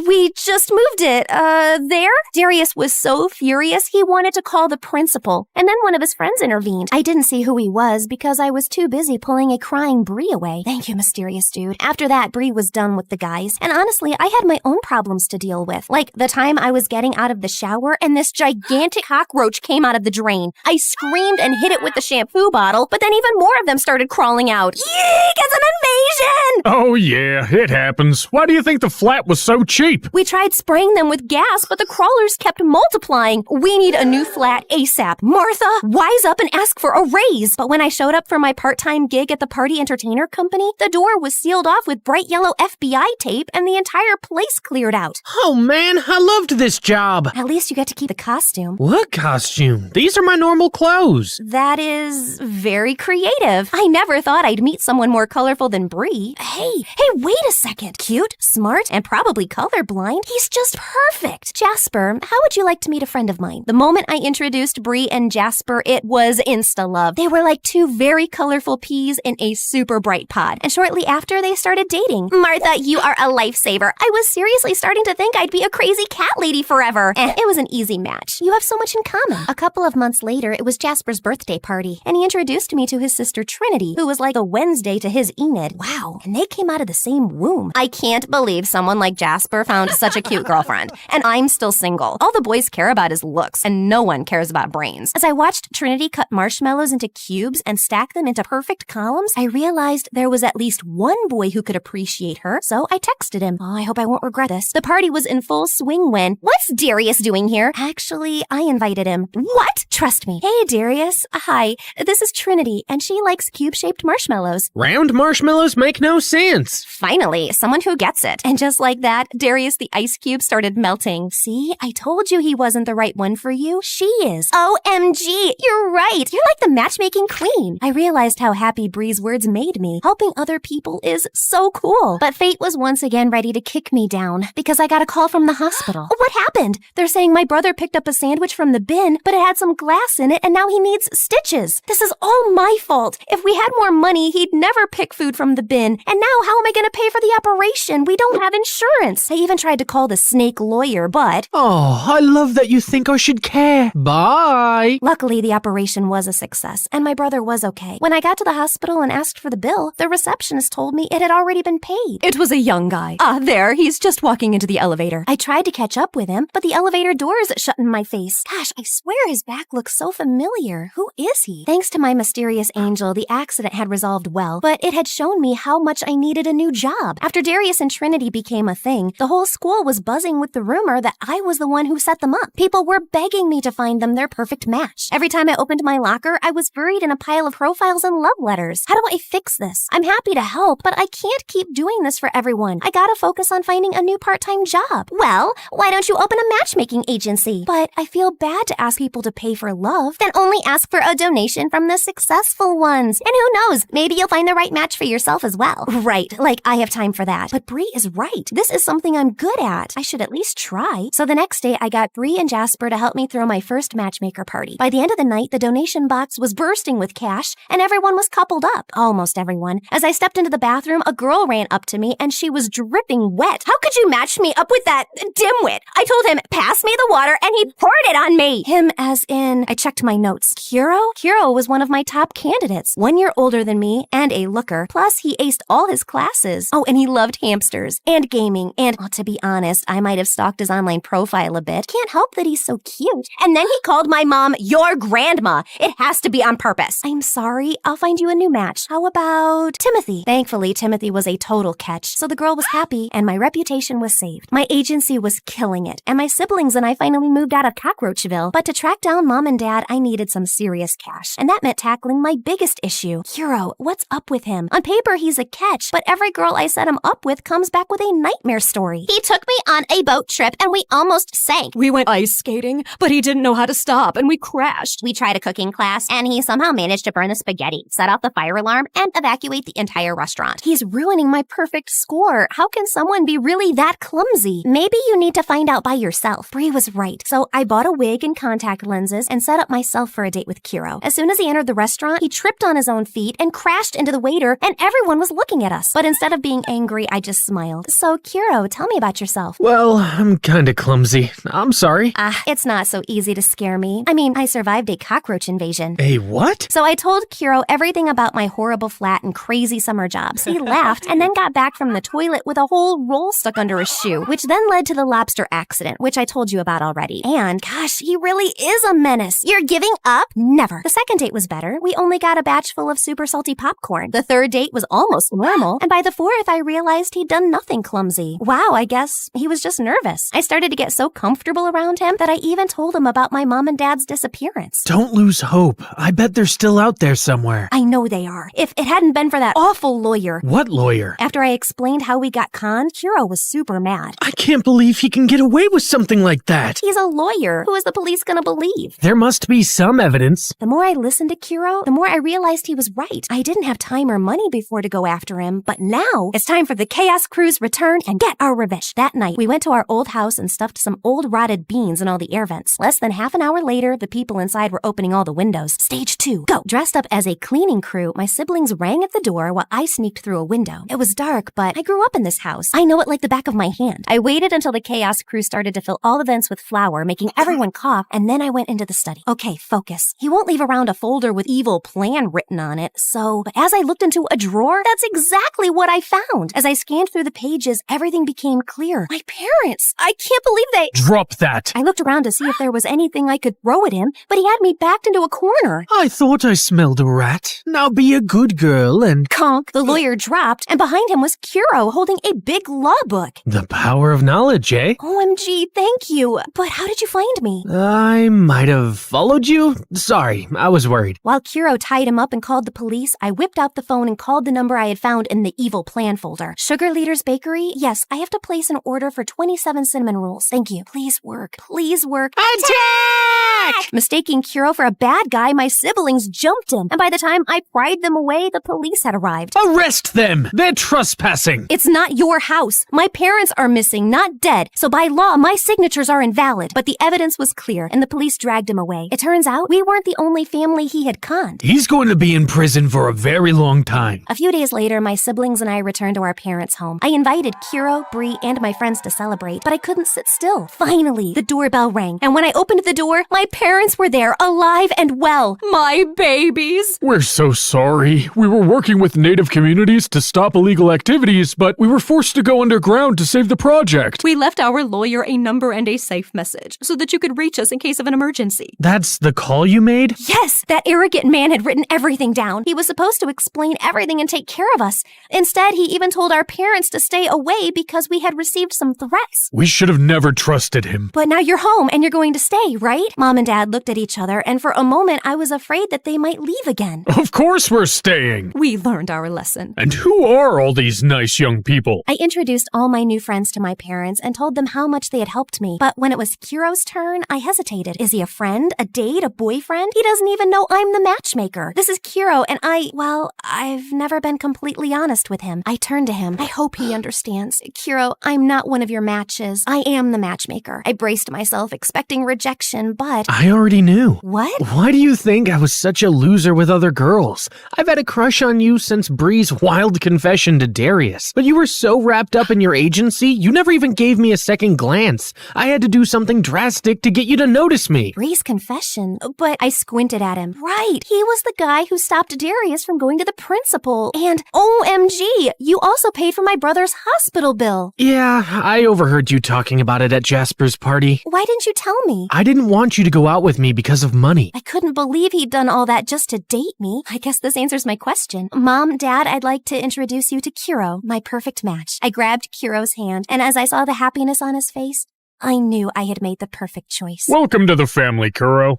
We just moved it. There? Darius was so furious, he wanted to call the principal. And then one of his friends intervened. I didn't see who he was because I was too busy pulling a crying Bree away. Thank you, mysterious dude. After that, Bree was done with the guys. And honestly, I had my own problems to deal with. Like the time I was getting out of the shower and this gigantic cockroach came out of the drain. I screamed and hit it with the shampoo bottle, but then even more of them started crawling out. Eek! It's an invasion! Oh yeah, it happens. Why do you think the flat was so cheap? We tried spraying them with gas, but the crawlers kept multiplying. We need a new flat ASAP. Martha, wise up and ask for a raise. But when I showed up for my part-time gig at the party entertainer company, the door was sealed off with bright yellow FBI tape and the entire place cleared out. Oh man, I loved this job. At least you get to keep the costume. What costume? These are my normal clothes. That is very creative. I never thought I'd meet someone more colorful than Bree. Hey, wait a second. Cute, smart, and probably colorblind. He's just perfect. Jasper, how would you like to meet a friend of mine? The moment I introduced Bree and Jasper, it was insta-love. They were like two very colorful peas in a super bright pod. And shortly after, they started dating. Martha, you are a lifesaver. I was seriously starting to think I'd be a crazy cat lady forever. And it was an easy match. You have so much in common. A couple of months later, it was Jasper's birthday party, and he introduced me to his sister Trinity, who was like a Wednesday to his Enid. Wow, and they came out of the same womb. I can't believe someone like Jasper found such a cute girlfriend. And I'm still single. All the boys care about is looks, and no one cares about brains. As I watched Trinity cut marshmallows into cubes and stack them into perfect columns, I realized there was at least one boy who could appreciate her, so I texted him. Oh, I hope I won't regret this. The party was in full swing when, what's Darius doing here? Actually, I invited him. What? Trust me. Hey, Darius. Hi, this is Trinity, and she likes cube-shaped marshmallows. Round marshmallows make no sense. Finally, someone who gets it. And just like that, Darius the ice cube started melting. See, I told you he wasn't the right one for you. She is. OMG, you're right. You're like the matchmaking queen. I realized how happy Bree's words made me. Helping other people is so cool. But fate was once again ready to kick me down because I got a call from the hospital. What happened? They're saying my brother picked up a sandwich from the bin, but it had some glass in it and now he needs stitches. This is all my fault. If we had more money, he'd never pick food from the bin. And now how am I going to pay for the operation? We don't have insurance. I even tried to call the snake lawyer, but... Oh, I love that you think I should care. Bye. Luckily, the operation was a success, and my brother was okay. When I got to the hospital and asked for the bill, the receptionist told me it had already been paid. It was a young guy. There, he's just walking into the elevator. I tried to catch up with him, but the elevator doors shut in my face. Gosh, I swear his back looks so familiar. Who is he? Thanks to my mysterious angel, the accident had resolved well, but it had shown me how much I needed a new job. After Darius and Trinity became a thing, the whole school was buzzing with the rumor that I was the one who set them up. People were begging me to find them their perfect match. Every time I opened my locker, I was buried in a pile of profiles and love letters. How do I fix this? I'm happy to help, but I can't keep doing this for everyone. I gotta focus on finding a new part-time job. Well, why don't you open a matchmaking agency? But I feel bad to ask people to pay for love. Then only ask for a donation from the successful ones. And who knows, maybe you'll find the right match for yourself as well. Right, like I have time for that. But Bree is right. This is something I'm good at. I should at least try. So the next day, I got Bree and Jasper to help me throw my first matchmaker party. By the end of the night, the donation box was bursting with cash, and everyone was coupled up. Almost everyone. As I stepped into the bathroom, a girl ran up to me, and she was dripping wet. How could you match me up with that dimwit? I told him, pass me the water, and he poured it on me. Him as in, I checked my notes. Kuro? Kuro was one of my top candidates. 1 year older than me, and a looker. Plus, he aced all his classes. Oh, and he loved hamsters, and gaming, and, to be honest, I might have stalked his online profile a bit. Can't help that he's so cute. And then he called my mom your grandma. It has to be on purpose. I'm sorry. I'll find you a new match. How about Timothy? Thankfully, Timothy was a total catch, so the girl was happy, and my reputation was saved. relieved. My agency was killing it, and my siblings and I finally moved out of Cockroachville. But to track down Mom and Dad, I needed some serious cash, and that meant tackling my biggest issue. Kiro, what's up with him? On paper, he's a catch, but every girl I set him up with comes back with a nightmare story. He took me on a boat trip, and we almost sank. We went ice skating, but he didn't know how to stop, and we crashed. We tried a cooking class, and he somehow managed to burn the spaghetti, set off the fire alarm, and evacuate the entire restaurant. He's ruining my perfect score. How can someone be really that clumsy? Maybe you need to find out by yourself. Bree was right. So I bought a wig and contact lenses and set up myself for a date with Kiro. As soon as he entered the restaurant, he tripped on his own feet and crashed into the waiter, and everyone was looking at us. But instead of being angry, I just smiled. So Kiro, tell me about yourself. Well, I'm kinda clumsy. I'm sorry. It's not so easy to scare me. I mean, I survived a cockroach invasion. A what? So I told Kiro everything about my horrible flat and crazy summer jobs. He laughed and then got back from the toilet with a whole roll stuck under his shoe, which then led to the lobster accident, which I told you about already. And gosh, he really is a menace. You're giving up? Never. The second date was better. We only got a batch full of super salty popcorn. The third date was almost normal. And by the fourth, I realized he'd done nothing clumsy. Wow, I guess he was just nervous. I started to get so comfortable around him that I even told him about my mom and dad's disappearance. Don't lose hope. I bet they're still out there somewhere. I know they are. If it hadn't been for that awful lawyer. What lawyer? After I explained how we got conned, Kiro was super mad. I can't believe he can get away with something like that. He's a lawyer. Who is the police gonna believe? There must be some evidence. The more I listened to Kiro, the more I realized he was right. I didn't have time or money before to go after him, but now it's time for the Chaos Crew's return and get our revenge. That night, we went to our old house and stuffed some old rotted beans in all the air vents. Less than half an hour later, the people inside were opening all the windows. Stage 2, go! Dressed up as a cleaning crew, my siblings rang at the door while I sneaked through a window. It was dark, but I grew up in this house. I know it like the back of my hand. I waited until the Chaos Crew started to fill all the vents with flour, making everyone cough, and then I went into the study. Okay, focus. He won't leave around a folder with evil plan written on it, but as I looked into a drawer, that's exactly what I found. As I scanned through the pages, everything became clear. My parents! I can't believe they— Drop that! I looked around to see if there was anything I could throw at him, but he had me backed into a corner. I thought I smelled a rat. Now be a good girl and— Conk! The lawyer dropped, and behind him was Kiro holding a big law book. The power of knowledge, eh? OMG, thank you. But how did you find me? I might have followed you. Sorry, I was worried. While Kiro tied him up and called the police, I whipped out the phone and called the number I had found in the evil plan folder. Sugar Leader's Bakery? Yes, I have to place an order for 27 cinnamon rolls. Thank you. Please work. Please work. Attack! Mistaking Kiro for a bad guy, my siblings jumped him. And by the time I pried them away, the police had arrived. Arrest them! They're trespassing! It's not your house. My parents are missing, not dead. So by law, my signatures are invalid. But the evidence was clear, and the police dragged him away. It turns out we weren't the only family he had conned. He's going to be in prison for a very long time. A few days later, my siblings and I returned to our parents' home. I invited Kiro, Bree, and my friends to celebrate, but I couldn't sit still. Finally, the doorbell rang, and when I opened the door, my parents were there, alive and well. My babies! We're so sorry. We were working with native communities to stop illegal activities, but we were forced to go underground to save the project. We left our lawyer a number and a safe message so that you could reach us in case of an emergency. That's the call you made? Yes, that arrogant man had written everything down. He was supposed to explain everything and take care of us. Instead, he even told our parents to stay away because we had received some threats. We should have never trusted him. But now you're home and you're going to stay, right? Mom and Dad looked at each other, and for a moment, I was afraid that they might leave again. Of course we're staying. We learned our lesson. And who are all these nice young people? I introduced all my new friends to my parents and told them how much they had helped me. But when it was Kiro's turn, I hesitated. Is he a friend, a date, a boyfriend? He doesn't even know I'm the matchmaker. This is Kiro, and I've never been completely honest with him. I turned to him. I hope he understands. Kiro, I'm not one of your matches. I am the matchmaker. I braced myself, expecting rejection, but— I already knew. What? Why do you think I was such a loser with other girls? I've had a crush on you since Bree's wild confession to Darius. But you were so wrapped up in your agency, you never even gave me a second glance. I had to do something drastic to get you to notice me. Bree's confession? But I squinted at him. Right, he was the guy who stopped Darius from going to the principal. And OMG, you also paid for my brother's hospital bill. Yeah, I overheard you talking about it at Jasper's party. Why didn't you tell me? I didn't want you to go out with me because of money. I couldn't believe he'd done all that just to date me. I guess this answers my question. Mom, Dad, I'd like to introduce you to Kiro, my perfect match. I grabbed Kiro's hand, And as I saw the happiness on his face, I knew I had made the perfect choice. Welcome to the family, Kuro.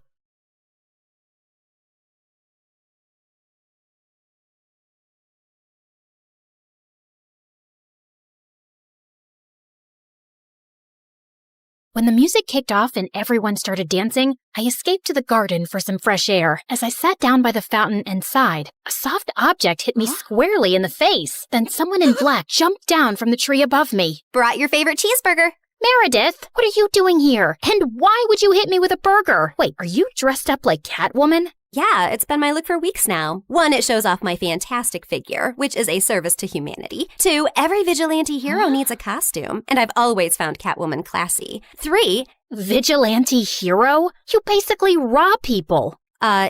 When the music kicked off and everyone started dancing, I escaped to the garden for some fresh air. As I sat down by the fountain and sighed, a soft object hit me squarely in the face. Then someone in black jumped down from the tree above me. Brought your favorite cheeseburger. Meredith, what are you doing here? And why would you hit me with a burger? Wait, are you dressed up like Catwoman? Yeah, it's been my look for weeks now. 1, it shows off my fantastic figure, which is a service to humanity. 2, every vigilante hero needs a costume, and I've always found Catwoman classy. 3, vigilante hero? You basically rob people.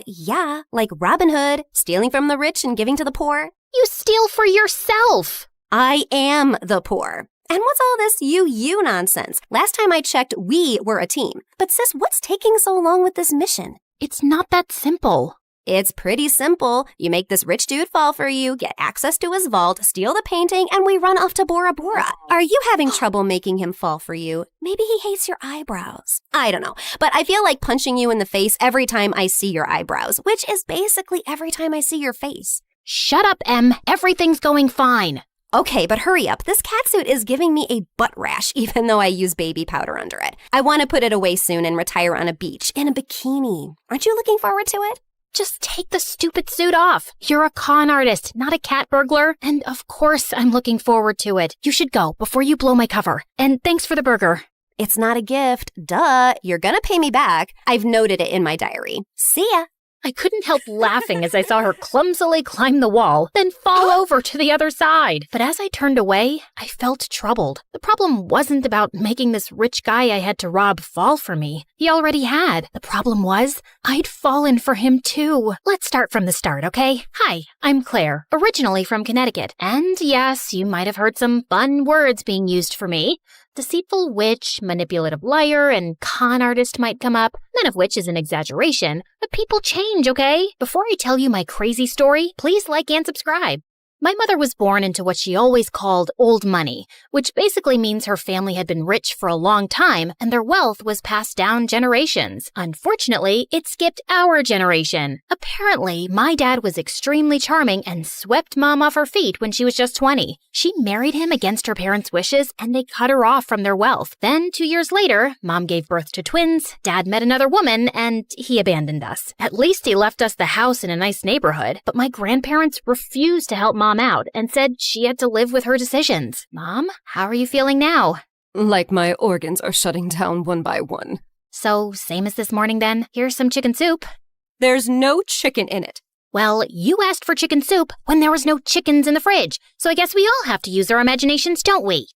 Yeah, like Robin Hood, stealing from the rich and giving to the poor. You steal for yourself. I am the poor. And what's all this you nonsense? Last time I checked, we were a team. But sis, what's taking so long with this mission? It's not that simple. It's pretty simple. You make this rich dude fall for you, get access to his vault, steal the painting, and we run off to Bora Bora. Are you having trouble making him fall for you? Maybe he hates your eyebrows. I don't know, but I feel like punching you in the face every time I see your eyebrows, which is basically every time I see your face. Shut up, Em. Everything's going fine. Okay, but hurry up. This catsuit is giving me a butt rash, even though I use baby powder under it. I want to put it away soon and retire on a beach in a bikini. Aren't you looking forward to it? Just take the stupid suit off. You're a con artist, not a cat burglar. And of course I'm looking forward to it. You should go before you blow my cover. And thanks for the burger. It's not a gift. Duh. You're gonna pay me back. I've noted it in my diary. See ya. I couldn't help laughing as I saw her clumsily climb the wall, then fall over to the other side. But as I turned away, I felt troubled. The problem wasn't about making this rich guy I had to rob fall for me. He already had. The problem was, I'd fallen for him too. Let's start from the start, okay? Hi, I'm Claire, originally from Connecticut. And yes, you might have heard some fun words being used for me. Deceitful witch, manipulative liar, and con artist might come up, none of which is an exaggeration, but people change, okay? Before I tell you my crazy story, please like and subscribe. My mother was born into what she always called old money, which basically means her family had been rich for a long time and their wealth was passed down generations. Unfortunately, it skipped our generation. Apparently, my dad was extremely charming and swept Mom off her feet when she was just 20. She married him against her parents' wishes and they cut her off from their wealth. Then, 2 years later, Mom gave birth to twins, Dad met another woman, and he abandoned us. At least he left us the house in a nice neighborhood, but my grandparents refused to help Mom out and said she had to live with her decisions. Mom, how are you feeling now? Like my organs are shutting down one by one. So, same as this morning then? Here's some chicken soup. There's no chicken in it. Well, you asked for chicken soup when there was no chickens in the fridge, so I guess we all have to use our imaginations, don't we?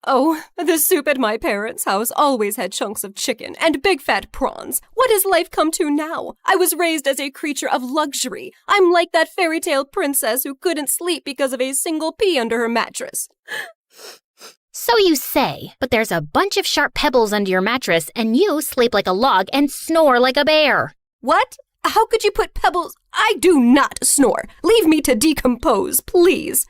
Oh, the soup at my parents' house always had chunks of chicken and big fat prawns. What has life come to now? I was raised as a creature of luxury. I'm like that fairy tale princess who couldn't sleep because of a single pea under her mattress. So you say, but there's a bunch of sharp pebbles under your mattress and you sleep like a log and snore like a bear. What? How could you put pebbles? I do not snore. Leave me to decompose, please.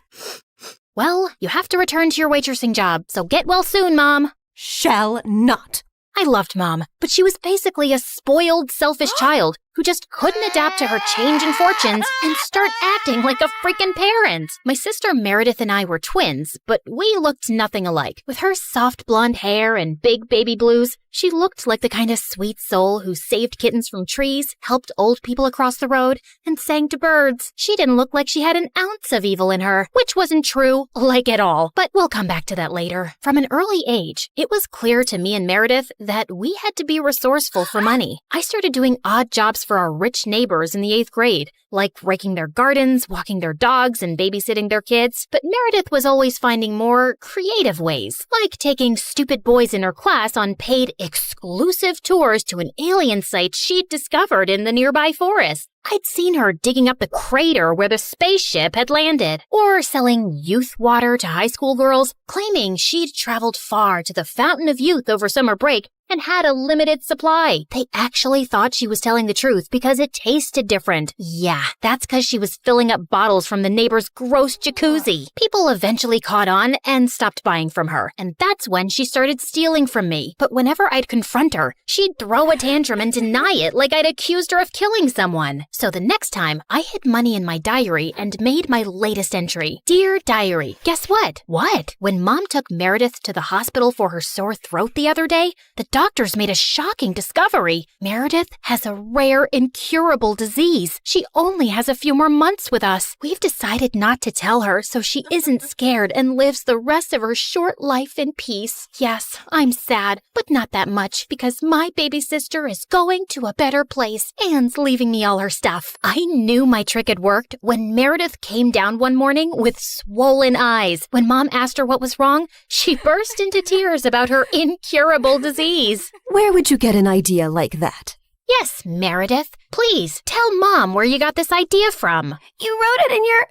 Well, you have to return to your waitressing job, so get well soon, Mom. Shall not. I loved Mom, but she was basically a spoiled, selfish child who just couldn't adapt to her change in fortunes and start acting like a freaking parent. My sister Meredith and I were twins, but we looked nothing alike. With her soft blonde hair and big baby blues, she looked like the kind of sweet soul who saved kittens from trees, helped old people across the road, and sang to birds. She didn't look like she had an ounce of evil in her, which wasn't true, like at all. But we'll come back to that later. From an early age, it was clear to me and Meredith that we had to be resourceful for money. I started doing odd jobs for our rich neighbors in the 8th grade, like raking their gardens, walking their dogs, and babysitting their kids. But Meredith was always finding more creative ways, like taking stupid boys in her class on paid exclusive tours to an alien site she'd discovered in the nearby forest. I'd seen her digging up the crater where the spaceship had landed, or selling youth water to high school girls, claiming she'd traveled far to the Fountain of Youth over summer break and had a limited supply. They actually thought she was telling the truth because it tasted different. Yeah, that's because she was filling up bottles from the neighbor's gross jacuzzi. People eventually caught on and stopped buying from her, and that's when she started stealing from me. But whenever I'd confront her, she'd throw a tantrum and deny it like I'd accused her of killing someone. So the next time, I hid money in my diary and made my latest entry. Dear Diary, guess what? What? When Mom took Meredith to the hospital for her sore throat the other day, the doctors made a shocking discovery. Meredith has a rare, incurable disease. She only has a few more months with us. We've decided not to tell her so she isn't scared and lives the rest of her short life in peace. Yes, I'm sad, but not that much because my baby sister is going to a better place and leaving me all her stuff. I knew my trick had worked when Meredith came down one morning with swollen eyes. When Mom asked her what was wrong, she burst into tears about her incurable disease. Where would you get an idea like that? Yes, Meredith. Please, tell Mom where you got this idea from. You wrote it in your...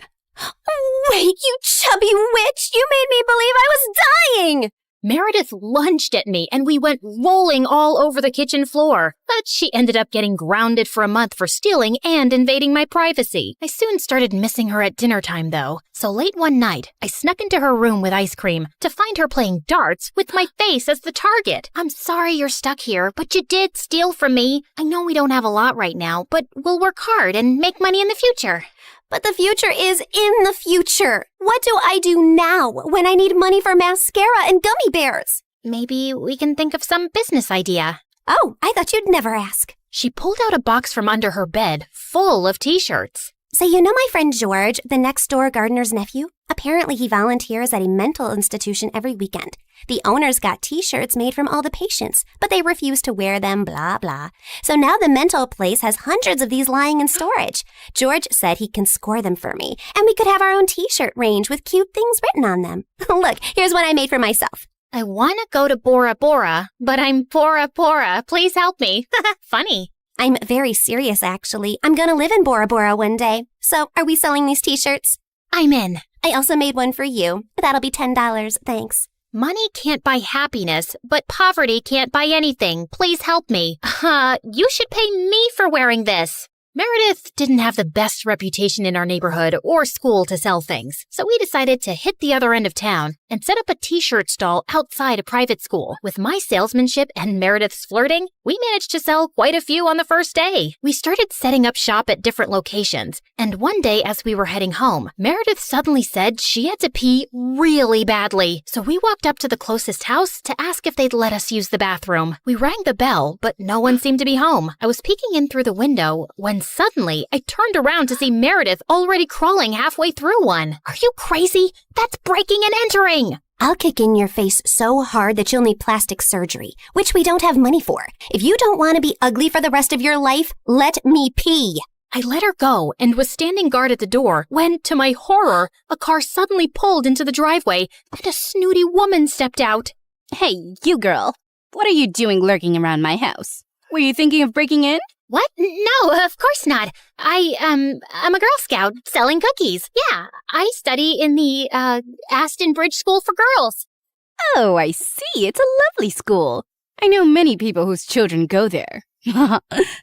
Wait, you chubby witch! You made me believe I was dying! Meredith lunged at me and we went rolling all over the kitchen floor. But she ended up getting grounded for a month for stealing and invading my privacy. I soon started missing her at dinner time though. So late one night, I snuck into her room with ice cream to find her playing darts with my face as the target. I'm sorry you're stuck here, but you did steal from me. I know we don't have a lot right now, but we'll work hard and make money in the future. But the future is in the future. What do I do now when I need money for mascara and gummy bears? Maybe we can think of some business idea. Oh, I thought you'd never ask. She pulled out a box from under her bed full of t-shirts. So you know my friend George, the next-door gardener's nephew? Apparently he volunteers at a mental institution every weekend. The owners got t-shirts made from all the patients, but they refuse to wear them, blah, blah. So now the mental place has hundreds of these lying in storage. George said he can score them for me, and we could have our own t-shirt range with cute things written on them. Look, here's one I made for myself. I want to go to Bora Bora, but I'm Bora Bora. Please help me. Funny. I'm very serious, actually. I'm gonna live in Bora Bora one day. So, are we selling these t-shirts? I'm in. I also made one for you. That'll be $10, thanks. Money can't buy happiness, but poverty can't buy anything. Please help me. You should pay me for wearing this. Meredith didn't have the best reputation in our neighborhood or school to sell things, so we decided to hit the other end of town and set up a t-shirt stall outside a private school. With my salesmanship and Meredith's flirting, we managed to sell quite a few on the first day. We started setting up shop at different locations, and one day as we were heading home, Meredith suddenly said she had to pee really badly. So we walked up to the closest house to ask if they'd let us use the bathroom. We rang the bell, but no one seemed to be home. I was peeking in through the window when suddenly I turned around to see Meredith already crawling halfway through one. Are you crazy? That's breaking and entering! I'll kick in your face so hard that you'll need plastic surgery, which we don't have money for. If you don't want to be ugly for the rest of your life, let me pee. I let her go and was standing guard at the door when, to my horror, a car suddenly pulled into the driveway and a snooty woman stepped out. Hey, you girl. What are you doing lurking around my house? Were you thinking of breaking in? What? No, of course not. I'm a Girl Scout selling cookies. Yeah, I study in the, Aston Bridge School for Girls. Oh, I see. It's a lovely school. I know many people whose children go there.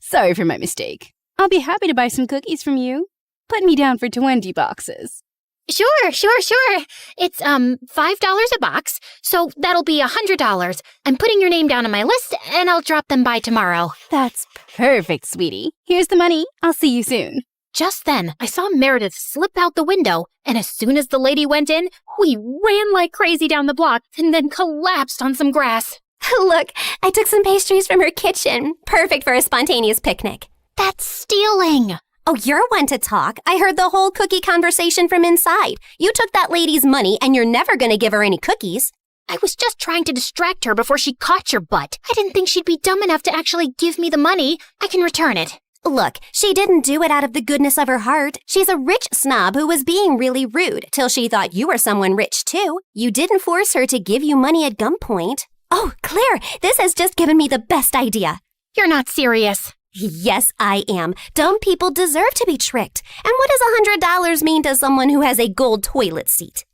Sorry for my mistake. I'll be happy to buy some cookies from you. Put me down for 20 boxes. Sure. It's, $5 a box, so that'll be $100. I'm putting your name down on my list, and I'll drop them by tomorrow. That's perfect, sweetie. Here's the money. I'll see you soon. Just then, I saw Meredith slip out the window, and as soon as the lady went in, we ran like crazy down the block and then collapsed on some grass. Look, I took some pastries from her kitchen. Perfect for a spontaneous picnic. That's stealing. Oh, you're one to talk. I heard the whole cookie conversation from inside. You took that lady's money, and you're never going to give her any cookies. I was just trying to distract her before she caught your butt. I didn't think she'd be dumb enough to actually give me the money. I can return it. Look, she didn't do it out of the goodness of her heart. She's a rich snob who was being really rude till she thought you were someone rich, too. You didn't force her to give you money at gunpoint. Oh, Claire, this has just given me the best idea. You're not serious. Yes, I am. Dumb people deserve to be tricked. And what does $100 mean to someone who has a gold toilet seat?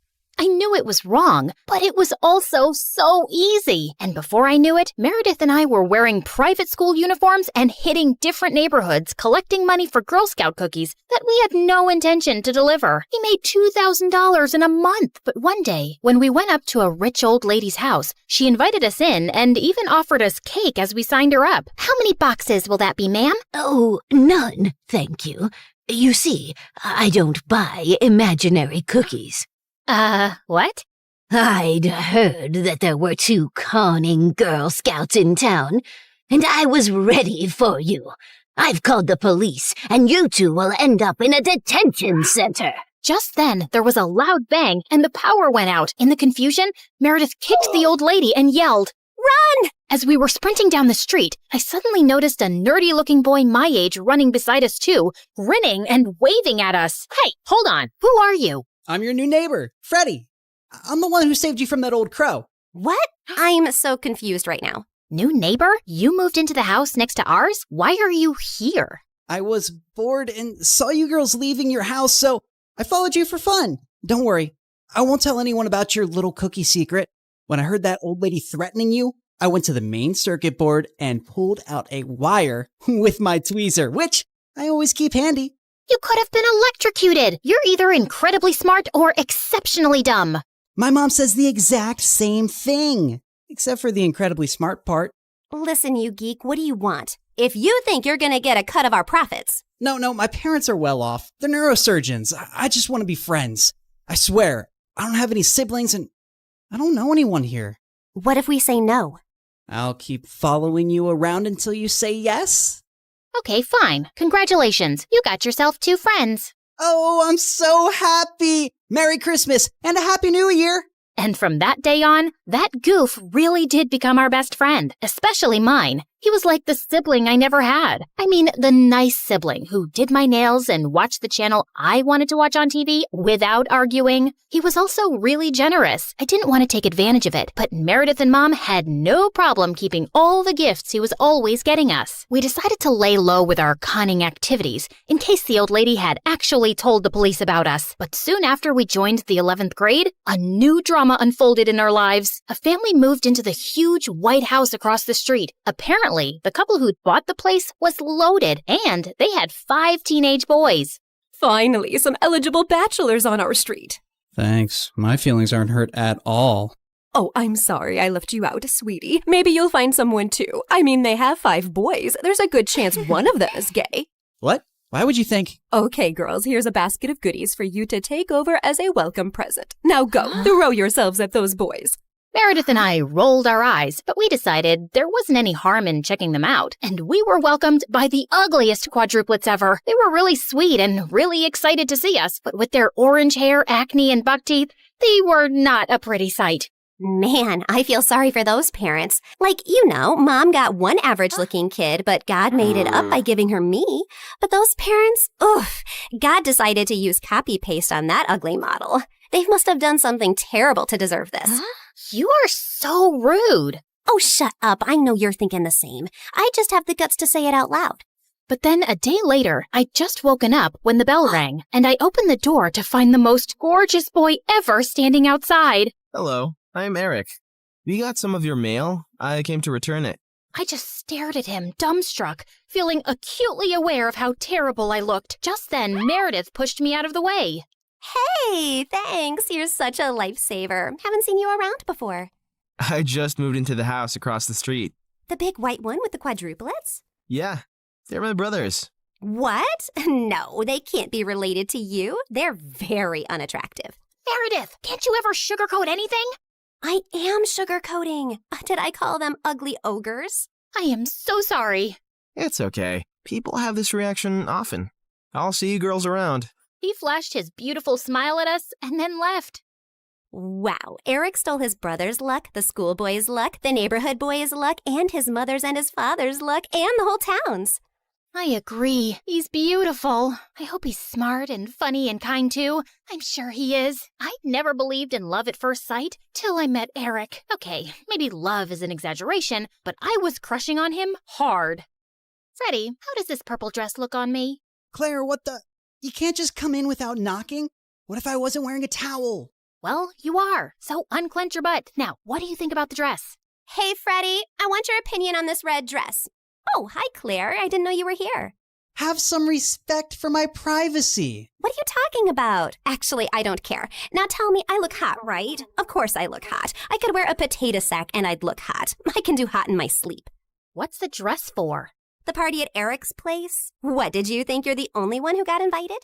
I knew it was wrong, but it was also so easy. And before I knew it, Meredith and I were wearing private school uniforms and hitting different neighborhoods collecting money for Girl Scout cookies that we had no intention to deliver. We made $2,000 in a month. But one day, when we went up to a rich old lady's house, she invited us in and even offered us cake as we signed her up. How many boxes will that be, ma'am? Oh, none, thank you. You see, I don't buy imaginary cookies. What? I'd heard that there were 2 conning Girl Scouts in town, and I was ready for you. I've called the police, and you 2 will end up in a detention center. Just then, there was a loud bang, and the power went out. In the confusion, Meredith kicked the old lady and yelled, "Run!" As we were sprinting down the street, I suddenly noticed a nerdy-looking boy my age running beside us too, grinning and waving at us. Hey, hold on. Who are you? I'm your new neighbor, Freddie. I'm the one who saved you from that old crow. What? I'm so confused right now. New neighbor? You moved into the house next to ours? Why are you here? I was bored and saw you girls leaving your house, so I followed you for fun. Don't worry, I won't tell anyone about your little cookie secret. When I heard that old lady threatening you, I went to the main circuit board and pulled out a wire with my tweezer, which I always keep handy. You could have been electrocuted. You're either incredibly smart or exceptionally dumb. My mom says the exact same thing, except for the incredibly smart part. Listen, you geek, what do you want? If you think you're gonna get a cut of our profits. No, my parents are well off. They're neurosurgeons. I just want to be friends. I swear, I don't have any siblings and I don't know anyone here. What if we say no? I'll keep following you around until you say yes. Okay, fine. Congratulations. You got yourself 2 friends. Oh, I'm so happy. Merry Christmas and a Happy New Year. And from that day on, that goof really did become our best friend, especially mine. He was like the sibling I never had. I mean, the nice sibling who did my nails and watched the channel I wanted to watch on TV without arguing. He was also really generous. I didn't want to take advantage of it, but Meredith and Mom had no problem keeping all the gifts he was always getting us. We decided to lay low with our conning activities in case the old lady had actually told the police about us. But soon after we joined the 11th grade, a new drama unfolded in our lives. A family moved into the huge white house across the street. Apparently, the couple who'd bought the place was loaded, and they had 5 teenage boys. Finally, some eligible bachelors on our street. Thanks. My feelings aren't hurt at all. Oh, I'm sorry I left you out, sweetie. Maybe you'll find someone too. I mean, they have 5 boys. There's a good chance one of them is gay. What? Why would you think? Okay, girls, here's a basket of goodies for you to take over as a welcome present. Now go, throw yourselves at those boys. Meredith and I rolled our eyes, but we decided there wasn't any harm in checking them out, and we were welcomed by the ugliest quadruplets ever. They were really sweet and really excited to see us, but with their orange hair, acne, and buck teeth, they were not a pretty sight. Man, I feel sorry for those parents. Like, you know, Mom got one average-looking kid, but God made it up by giving her me. But those parents, oof, God decided to use copy-paste on that ugly model. They must have done something terrible to deserve this. Huh? You are so rude. Oh, shut up. I know you're thinking the same. I just have the guts to say it out loud. But then a day later, I'd just woken up when the bell rang, and I opened the door to find the most gorgeous boy ever standing outside. Hello, I'm Eric. We got some of your mail. I came to return it. I just stared at him, dumbstruck, feeling acutely aware of how terrible I looked. Just then, Meredith pushed me out of the way. Hey, thanks. You're such a lifesaver. Haven't seen you around before. I just moved into the house across the street. The big white one with the quadruplets? Yeah, they're my brothers. What? No, they can't be related to you. They're very unattractive. Meredith, can't you ever sugarcoat anything? I am sugarcoating. Did I call them ugly ogres? I am so sorry. It's okay. People have this reaction often. I'll see you girls around. He flashed his beautiful smile at us and then left. Wow, Eric stole his brother's luck, the schoolboy's luck, the neighborhood boy's luck, and his mother's and his father's luck, and the whole town's. I agree. He's beautiful. I hope he's smart and funny and kind too. I'm sure he is. I'd never believed in love at first sight till I met Eric. Okay, maybe love is an exaggeration, but I was crushing on him hard. Freddie, how does this purple dress look on me? Claire, what the? You can't just come in without knocking. What if I wasn't wearing a towel? Well, you are. So unclench your butt. Now, what do you think about the dress? Hey, Freddie, I want your opinion on this red dress. Oh, hi, Claire. I didn't know you were here. Have some respect for my privacy. What are you talking about? Actually, I don't care. Now tell me, I look hot, right? Of course I look hot. I could wear a potato sack and I'd look hot. I can do hot in my sleep. What's the dress for? The party at Eric's place? What, did you think you're the only one who got invited?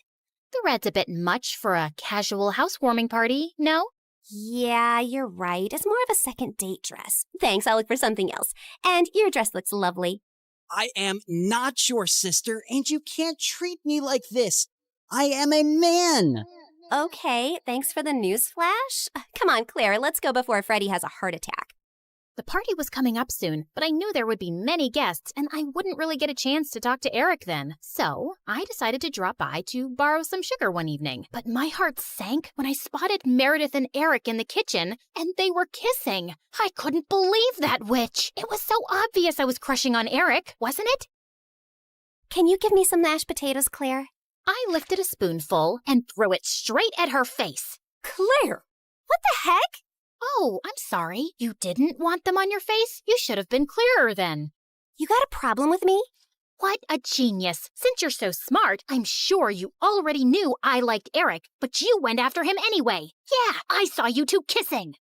The red's a bit much for a casual housewarming party, no? Yeah, you're right. It's more of a second date dress. Thanks, I'll look for something else. And your dress looks lovely. I am not your sister, and you can't treat me like this. I am a man. Okay, thanks for the news flash. Come on, Claire, let's go before Freddie has a heart attack. The party was coming up soon, but I knew there would be many guests, and I wouldn't really get a chance to talk to Eric then. So I decided to drop by to borrow some sugar one evening. But my heart sank when I spotted Meredith and Eric in the kitchen, and they were kissing. I couldn't believe that witch. It was so obvious I was crushing on Eric, wasn't it? Can you give me some mashed potatoes, Claire? I lifted a spoonful and threw it straight at her face. Claire! What the heck? Oh, I'm sorry. You didn't want them on your face? You should have been clearer then. You got a problem with me? What a genius. Since you're so smart, I'm sure you already knew I liked Eric, but you went after him anyway. Yeah, I saw you two kissing.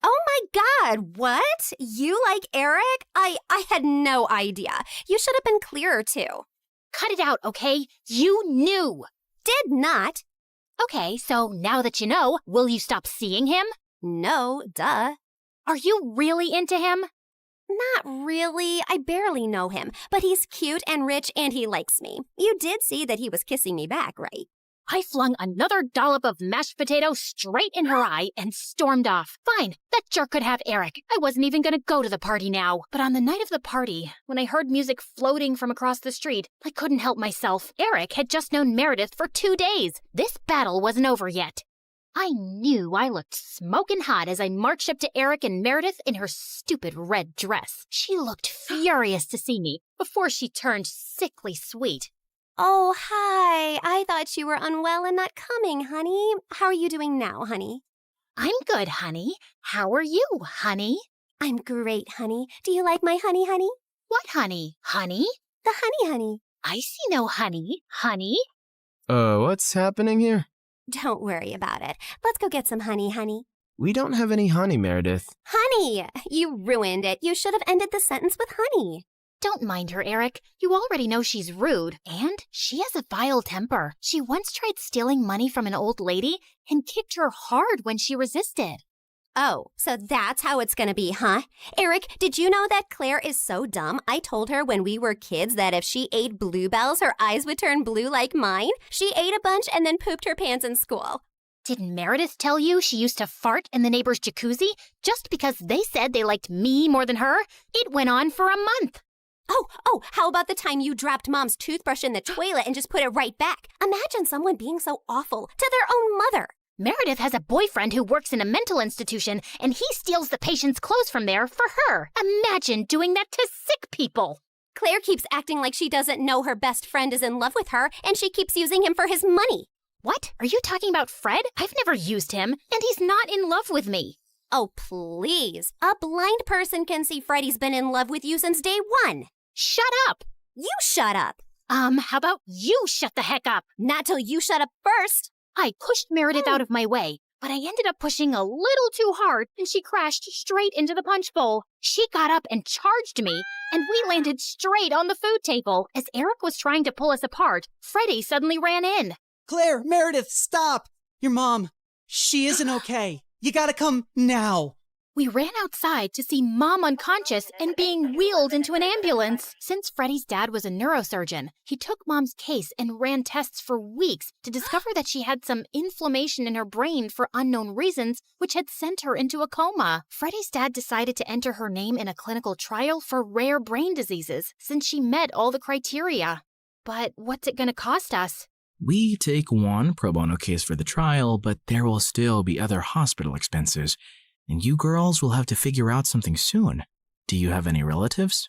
Oh my God, what? You like Eric? I had no idea. You should have been clearer too. Cut it out, okay? You knew. Did not. Okay, so now that you know, will you stop seeing him? No, duh. Are you really into him? Not really. I barely know him, but he's cute and rich and he likes me. You did see that he was kissing me back, right? I flung another dollop of mashed potato straight in her eye and stormed off. Fine, that jerk could have Eric. I wasn't even gonna go to the party now. But on the night of the party, when I heard music floating from across the street, I couldn't help myself. Eric had just known Meredith for 2 days. This battle wasn't over yet. I knew I looked smoking hot as I marched up to Eric and Meredith in her stupid red dress. She looked furious to see me before she turned sickly sweet. Oh, hi. I thought you were unwell and not coming, honey. How are you doing now, honey? I'm good, honey. How are you, honey? I'm great, honey. Do you like my honey, honey? What honey? Honey? The honey, honey. I see no honey. Honey? What's happening here? Don't worry about it. Let's go get some honey, honey. We don't have any honey, Meredith. Honey! You ruined it. You should have ended the sentence with honey. Don't mind her, Eric. You already know she's rude. And she has a vile temper. She once tried stealing money from an old lady and kicked her hard when she resisted. Oh, so that's how it's gonna be, huh? Eric, did you know that Claire is so dumb? I told her when we were kids that if she ate bluebells, her eyes would turn blue like mine. She ate a bunch and then pooped her pants in school. Didn't Meredith tell you she used to fart in the neighbor's jacuzzi just because they said they liked me more than her? It went on for a month. Oh, how about the time you dropped Mom's toothbrush in the toilet and just put it right back? Imagine someone being so awful to their own mother. Meredith has a boyfriend who works in a mental institution, and he steals the patient's clothes from there for her. Imagine doing that to sick people. Claire keeps acting like she doesn't know her best friend is in love with her, and she keeps using him for his money. What? Are you talking about Fred? I've never used him, and he's not in love with me. Oh, please. A blind person can see Freddie's been in love with you since day one. Shut up. You shut up. How about you shut the heck up? Not till you shut up first. I pushed Meredith out of my way, but I ended up pushing a little too hard, and she crashed straight into the punch bowl. She got up and charged me, and we landed straight on the food table. As Eric was trying to pull us apart, Freddie suddenly ran in. Claire, Meredith, stop! Your mom, she isn't okay. You gotta come now. We ran outside to see Mom unconscious and being wheeled into an ambulance. Since Freddie's dad was a neurosurgeon, he took Mom's case and ran tests for weeks to discover that she had some inflammation in her brain for unknown reasons, which had sent her into a coma. Freddie's dad decided to enter her name in a clinical trial for rare brain diseases since she met all the criteria. But what's it going to cost us? We take one pro bono case for the trial, but there will still be other hospital expenses. And you girls will have to figure out something soon. Do you have any relatives?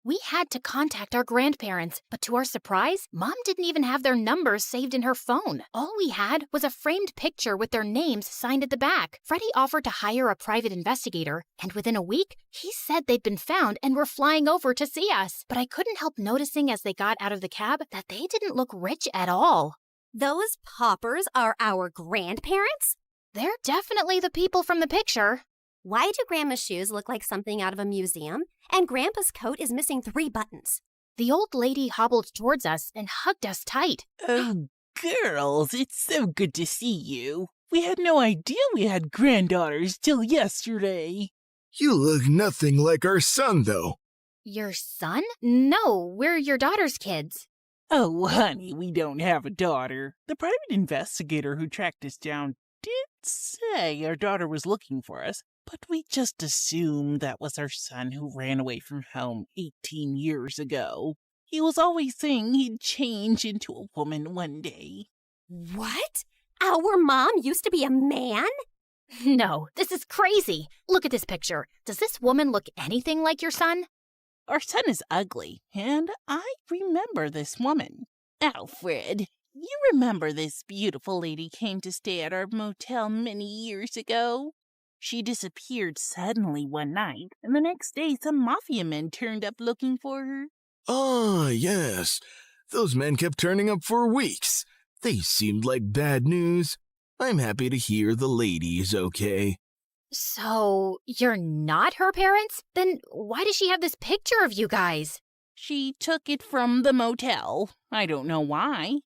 We had to contact our grandparents, but to our surprise, Mom didn't even have their numbers saved in her phone. All we had was a framed picture with their names signed at the back. Freddie offered to hire a private investigator, and within a week, he said they'd been found and were flying over to see us. But I couldn't help noticing as they got out of the cab that they didn't look rich at all. Those paupers are our grandparents? They're definitely the people from the picture. Why do Grandma's shoes look like something out of a museum? And Grandpa's coat is missing 3 buttons. The old lady hobbled towards us and hugged us tight. Oh, girls, it's so good to see you. We had no idea we had granddaughters till yesterday. You look nothing like our son, though. Your son? No, we're your daughter's kids. Oh, honey, we don't have a daughter. The private investigator who tracked us down did say our daughter was looking for us, but we just assumed that was our son who ran away from home 18 years ago. He was always saying he'd change into a woman one day. What? Our mom used to be a man? No, this is crazy. Look at this picture. Does this woman look anything like your son? Our son is ugly, and I remember this woman. Alfred, you remember this beautiful lady came to stay at our motel many years ago? She disappeared suddenly one night, and the next day some mafia men turned up looking for her. Ah, yes. Those men kept turning up for weeks. They seemed like bad news. I'm happy to hear the lady is okay. So, you're not her parents? Then why does she have this picture of you guys? She took it from the motel. I don't know why.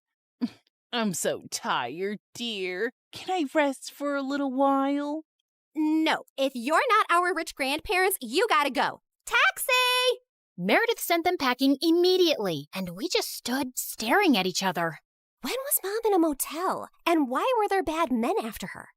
I'm so tired, dear. Can I rest for a little while? No, if you're not our rich grandparents, you gotta go. Taxi! Meredith sent them packing immediately, and we just stood staring at each other. When was Mom in a motel? And why were there bad men after her?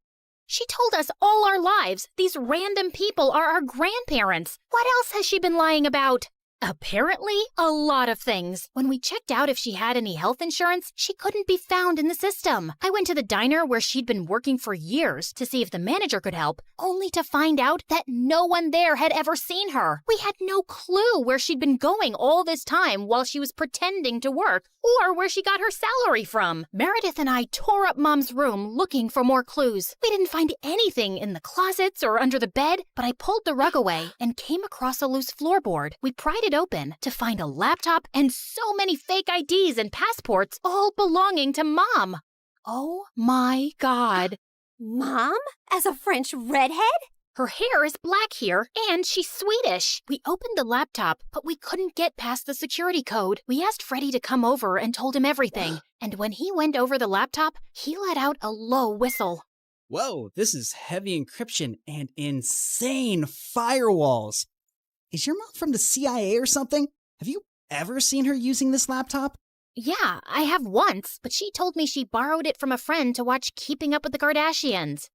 She told us all our lives these random people are our grandparents. What else has she been lying about? Apparently, a lot of things. When we checked out if she had any health insurance, she couldn't be found in the system. I went to the diner where she'd been working for years to see if the manager could help, only to find out that no one there had ever seen her. We had no clue where she'd been going all this time while she was pretending to work, or where she got her salary from. Meredith and I tore up Mom's room looking for more clues. We didn't find anything in the closets or under the bed, but I pulled the rug away and came across a loose floorboard. We pried it open to find a laptop and so many fake IDs and passports, all belonging to Mom. Oh my God. Mom? As a French redhead? Her hair is black here, and she's Swedish. We opened the laptop, but we couldn't get past the security code. We asked Freddie to come over and told him everything. And when he went over the laptop, he let out a low whistle. Whoa, this is heavy encryption and insane firewalls. Is your mom from the CIA or something? Have you ever seen her using this laptop? Yeah, I have once, but she told me she borrowed it from a friend to watch Keeping Up with the Kardashians.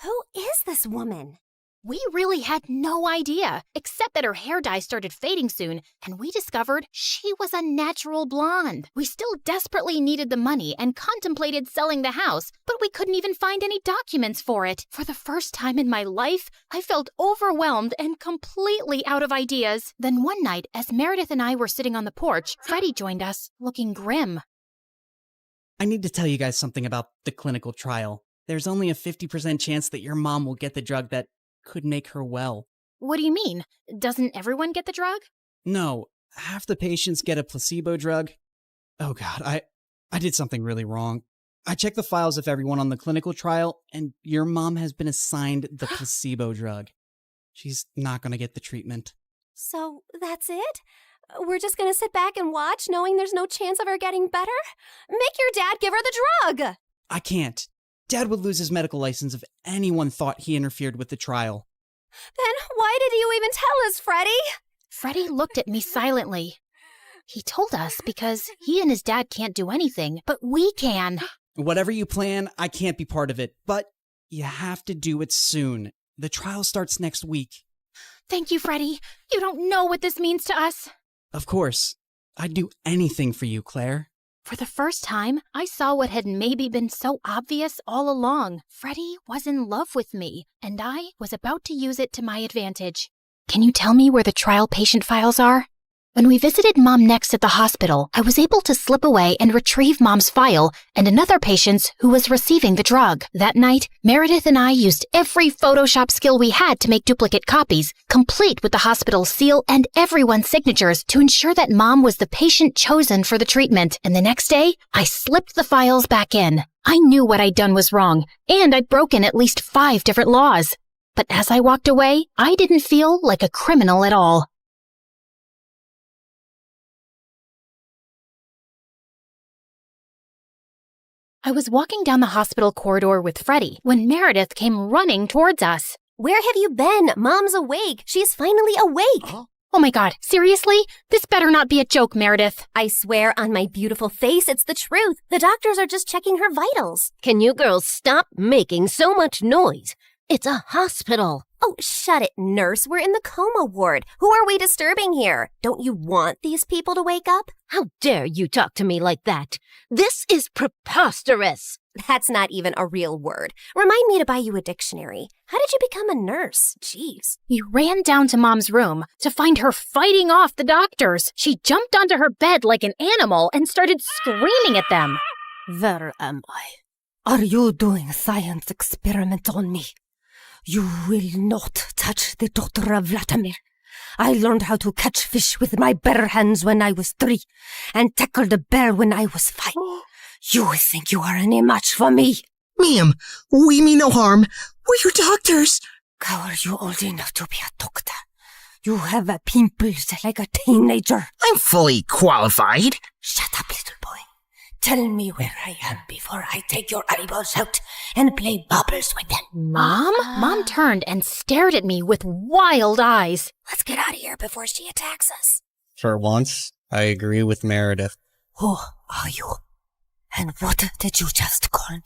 Who is this woman? We really had no idea, except that her hair dye started fading soon, and we discovered she was a natural blonde. We still desperately needed the money and contemplated selling the house, but we couldn't even find any documents for it. For the first time in my life, I felt overwhelmed and completely out of ideas. Then one night, as Meredith and I were sitting on the porch, Freddie joined us, looking grim. I need to tell you guys something about the clinical trial. There's only a 50% chance that your mom will get the drug that could make her well. What do you mean? Doesn't everyone get the drug? No, half the patients get a placebo drug. Oh God, I did something really wrong. I checked the files of everyone on the clinical trial, and your mom has been assigned the placebo drug. She's not gonna get the treatment. So that's it? We're just gonna sit back and watch, knowing there's no chance of her getting better? Make your dad give her the drug! I can't. Dad would lose his medical license if anyone thought he interfered with the trial. Then why did you even tell us, Freddie? Freddie looked at me silently. He told us because he and his dad can't do anything, but we can. Whatever you plan, I can't be part of it, but you have to do it soon. The trial starts next week. Thank you, Freddie. You don't know what this means to us. Of course. I'd do anything for you, Claire. For the first time, I saw what had maybe been so obvious all along. Freddie was in love with me, and I was about to use it to my advantage. Can you tell me where the trial patient files are? When we visited Mom next at the hospital, I was able to slip away and retrieve Mom's file and another patient's who was receiving the drug. That night, Meredith and I used every Photoshop skill we had to make duplicate copies, complete with the hospital's seal and everyone's signatures to ensure that Mom was the patient chosen for the treatment. And the next day, I slipped the files back in. I knew what I'd done was wrong, and I'd broken at least 5 different laws. But as I walked away, I didn't feel like a criminal at all. I was walking down the hospital corridor with Freddie when Meredith came running towards us. Where have you been? Mom's awake. She's finally awake. Oh my God, seriously? This better not be a joke, Meredith. I swear on my beautiful face, it's the truth. The doctors are just checking her vitals. Can you girls stop making so much noise? It's a hospital. Oh, shut it, nurse. We're in the coma ward. Who are we disturbing here? Don't you want these people to wake up? How dare you talk to me like that? This is preposterous. That's not even a real word. Remind me to buy you a dictionary. How did you become a nurse? Jeez. You ran down to Mom's room to find her fighting off the doctors. She jumped onto her bed like an animal and started screaming at them. Where am I? Are you doing a science experiment on me? You will not touch the daughter of Vladimir. I learned how to catch fish with my bare hands when I was 3 and tackled a bear when I was 5. You think you are any match for me? Ma'am, we mean no harm. We're your doctors. How are you old enough to be a doctor? You have pimples like a teenager. I'm fully qualified. Shut up, little boy. Tell me where I am before I take your eyeballs out and play bubbles with them. Mom? Mom turned and stared at me with wild eyes. Let's get out of here before she attacks us. For once, I agree with Meredith. Who are you? And what did you just call me?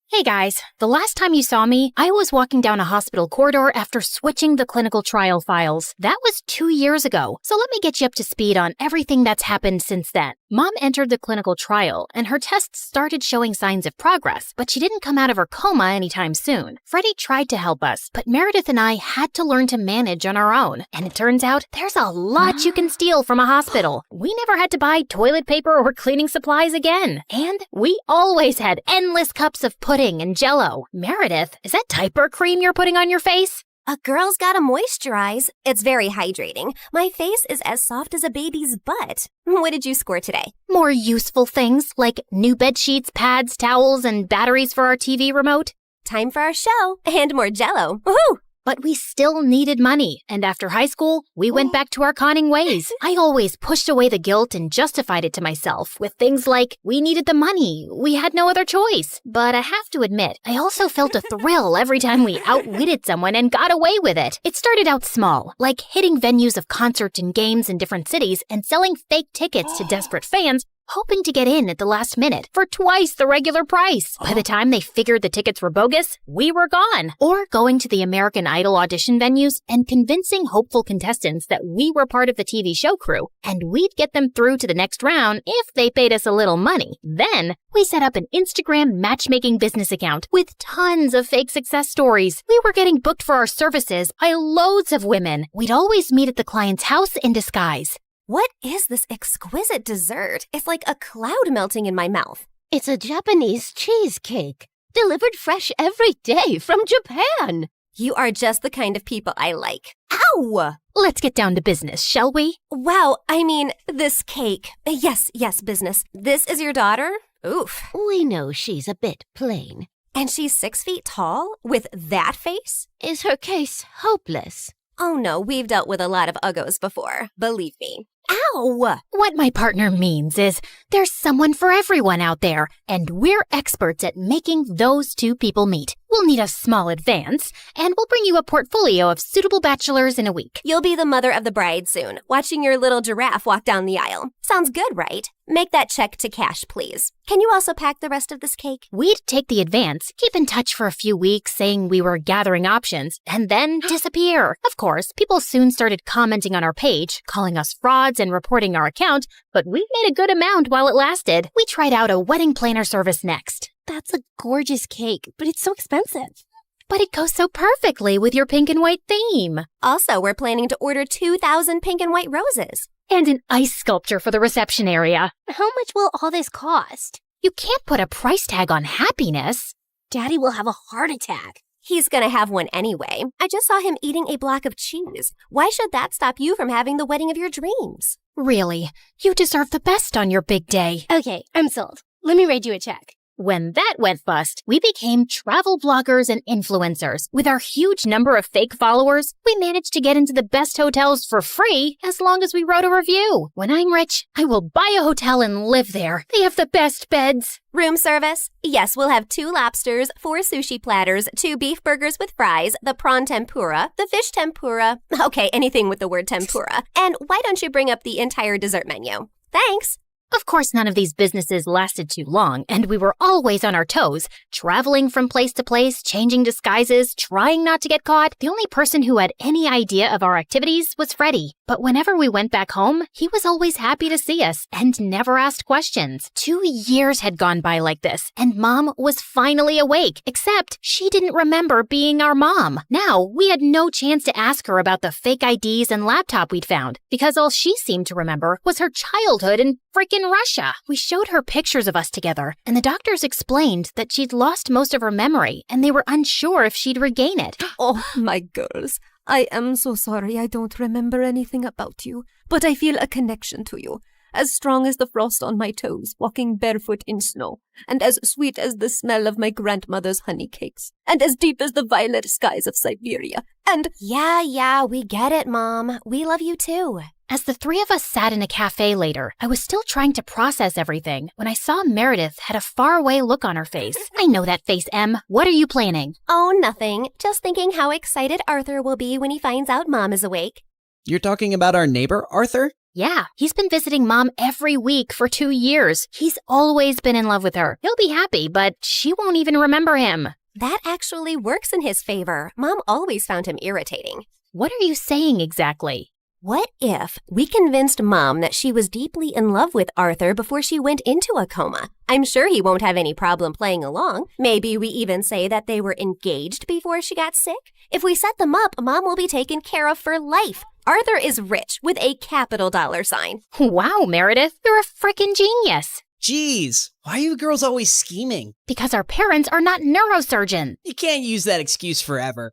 Hey guys, the last time you saw me, I was walking down a hospital corridor after switching the clinical trial files. That was 2 years ago, so let me get you up to speed on everything that's happened since then. Mom entered the clinical trial, and her tests started showing signs of progress, but she didn't come out of her coma anytime soon. Freddie tried to help us, but Meredith and I had to learn to manage on our own. And it turns out, there's a lot you can steal from a hospital. We never had to buy toilet paper or cleaning supplies again. And we always had endless cups of pudding and Jell-O. Meredith, is that diaper cream you're putting on your face? A girl's gotta moisturize. It's very hydrating. My face is as soft as a baby's butt. What did you score today? More useful things like new bed sheets, pads, towels, and batteries for our TV remote. Time for our show and more Jell-O. Woohoo! But we still needed money, and after high school, we went back to our conning ways. I always pushed away the guilt and justified it to myself with things like, we needed the money, we had no other choice. But I have to admit, I also felt a thrill every time we outwitted someone and got away with it. It started out small, like hitting venues of concerts and games in different cities and selling fake tickets to desperate fans, hoping to get in at the last minute for twice the regular price. By the time they figured the tickets were bogus, we were gone. Or going to the American Idol audition venues and convincing hopeful contestants that we were part of the TV show crew, and we'd get them through to the next round if they paid us a little money. Then, we set up an Instagram matchmaking business account with tons of fake success stories. We were getting booked for our services by loads of women. We'd always meet at the client's house in disguise. What is this exquisite dessert? It's like a cloud melting in my mouth. It's a Japanese cheesecake, delivered fresh every day from Japan. You are just the kind of people I like. Ow! Let's get down to business, shall we? Wow, I mean, this cake. Yes, business. This is your daughter? Oof. We know she's a bit plain. And she's 6 feet tall? With that face? Is her case hopeless? Oh no, we've dealt with a lot of uggos before. Believe me. Ow! What my partner means is there's someone for everyone out there, and we're experts at making those two people meet. We'll need a small advance, and we'll bring you a portfolio of suitable bachelors in a week. You'll be the mother of the bride soon, watching your little giraffe walk down the aisle. Sounds good, right? Make that check to cash, please. Can you also pack the rest of this cake? We'd take the advance, keep in touch for a few weeks saying we were gathering options, and then disappear. Of course, people soon started commenting on our page, calling us frauds and reporting our account, but we made a good amount while it lasted. We tried out a wedding planner service next. That's a gorgeous cake, but it's so expensive. But it goes so perfectly with your pink and white theme. Also, we're planning to order 2,000 pink and white roses. And an ice sculpture for the reception area. How much will all this cost? You can't put a price tag on happiness. Daddy will have a heart attack. He's gonna have one anyway. I just saw him eating a block of cheese. Why should that stop you from having the wedding of your dreams? Really, you deserve the best on your big day. Okay, I'm sold. Let me write you a check. When that went bust, we became travel bloggers and influencers. With our huge number of fake followers, we managed to get into the best hotels for free as long as we wrote a review. When I'm rich, I will buy a hotel and live there. They have the best beds. Room service? Yes, we'll have 2 lobsters, 4 sushi platters, 2 beef burgers with fries, the prawn tempura, the fish tempura. Okay, anything with the word tempura. And why don't you bring up the entire dessert menu? Thanks. Of course, none of these businesses lasted too long, and we were always on our toes, traveling from place to place, changing disguises, trying not to get caught. The only person who had any idea of our activities was Freddie. But whenever we went back home, he was always happy to see us and never asked questions. 2 years had gone by like this, and Mom was finally awake, except she didn't remember being our mom. Now, we had no chance to ask her about the fake IDs and laptop we'd found, because all she seemed to remember was her childhood in frickin' Russia. We showed her pictures of us together, and the doctors explained that she'd lost most of her memory, and they were unsure if she'd regain it. Oh, my girls, I am so sorry I don't remember anything about you, but I feel a connection to you, as strong as the frost on my toes, walking barefoot in snow, and as sweet as the smell of my grandmother's honey cakes, and as deep as the violet skies of Siberia, and— Yeah, we get it, Mom. We love you too. As the 3 of us sat in a cafe later, I was still trying to process everything when I saw Meredith had a faraway look on her face. I know that face, Em. What are you planning? Oh, nothing. Just thinking how excited Arthur will be when he finds out Mom is awake. You're talking about our neighbor, Arthur? Yeah, he's been visiting Mom every week for 2 years. He's always been in love with her. He'll be happy, but she won't even remember him. That actually works in his favor. Mom always found him irritating. What are you saying exactly? What if we convinced Mom that she was deeply in love with Arthur before she went into a coma? I'm sure he won't have any problem playing along. Maybe we even say that they were engaged before she got sick. If we set them up, Mom will be taken care of for life. Arthur is rich with a capital $sign. Wow, Meredith, you're a frickin' genius. Jeez, why are you girls always scheming? Because our parents are not neurosurgeons. You can't use that excuse forever.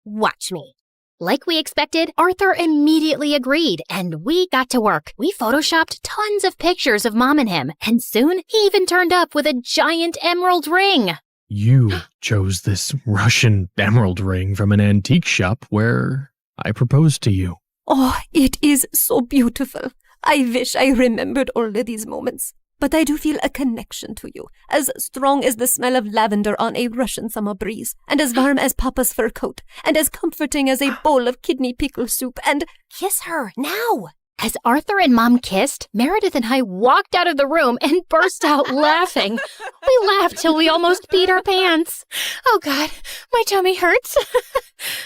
Watch me. Like we expected, Arthur immediately agreed, and we got to work. We photoshopped tons of pictures of Mom and him, and soon he even turned up with a giant emerald ring. You chose this Russian emerald ring from an antique shop where I proposed to you. Oh, it is so beautiful. I wish I remembered all of these moments. But I do feel a connection to you, as strong as the smell of lavender on a Russian summer breeze, and as warm as Papa's fur coat, and as comforting as a bowl of kidney pickle soup, and— Kiss her, now! As Arthur and Mom kissed, Meredith and I walked out of the room and burst out laughing. We laughed till we almost peed our pants. Oh God, my tummy hurts.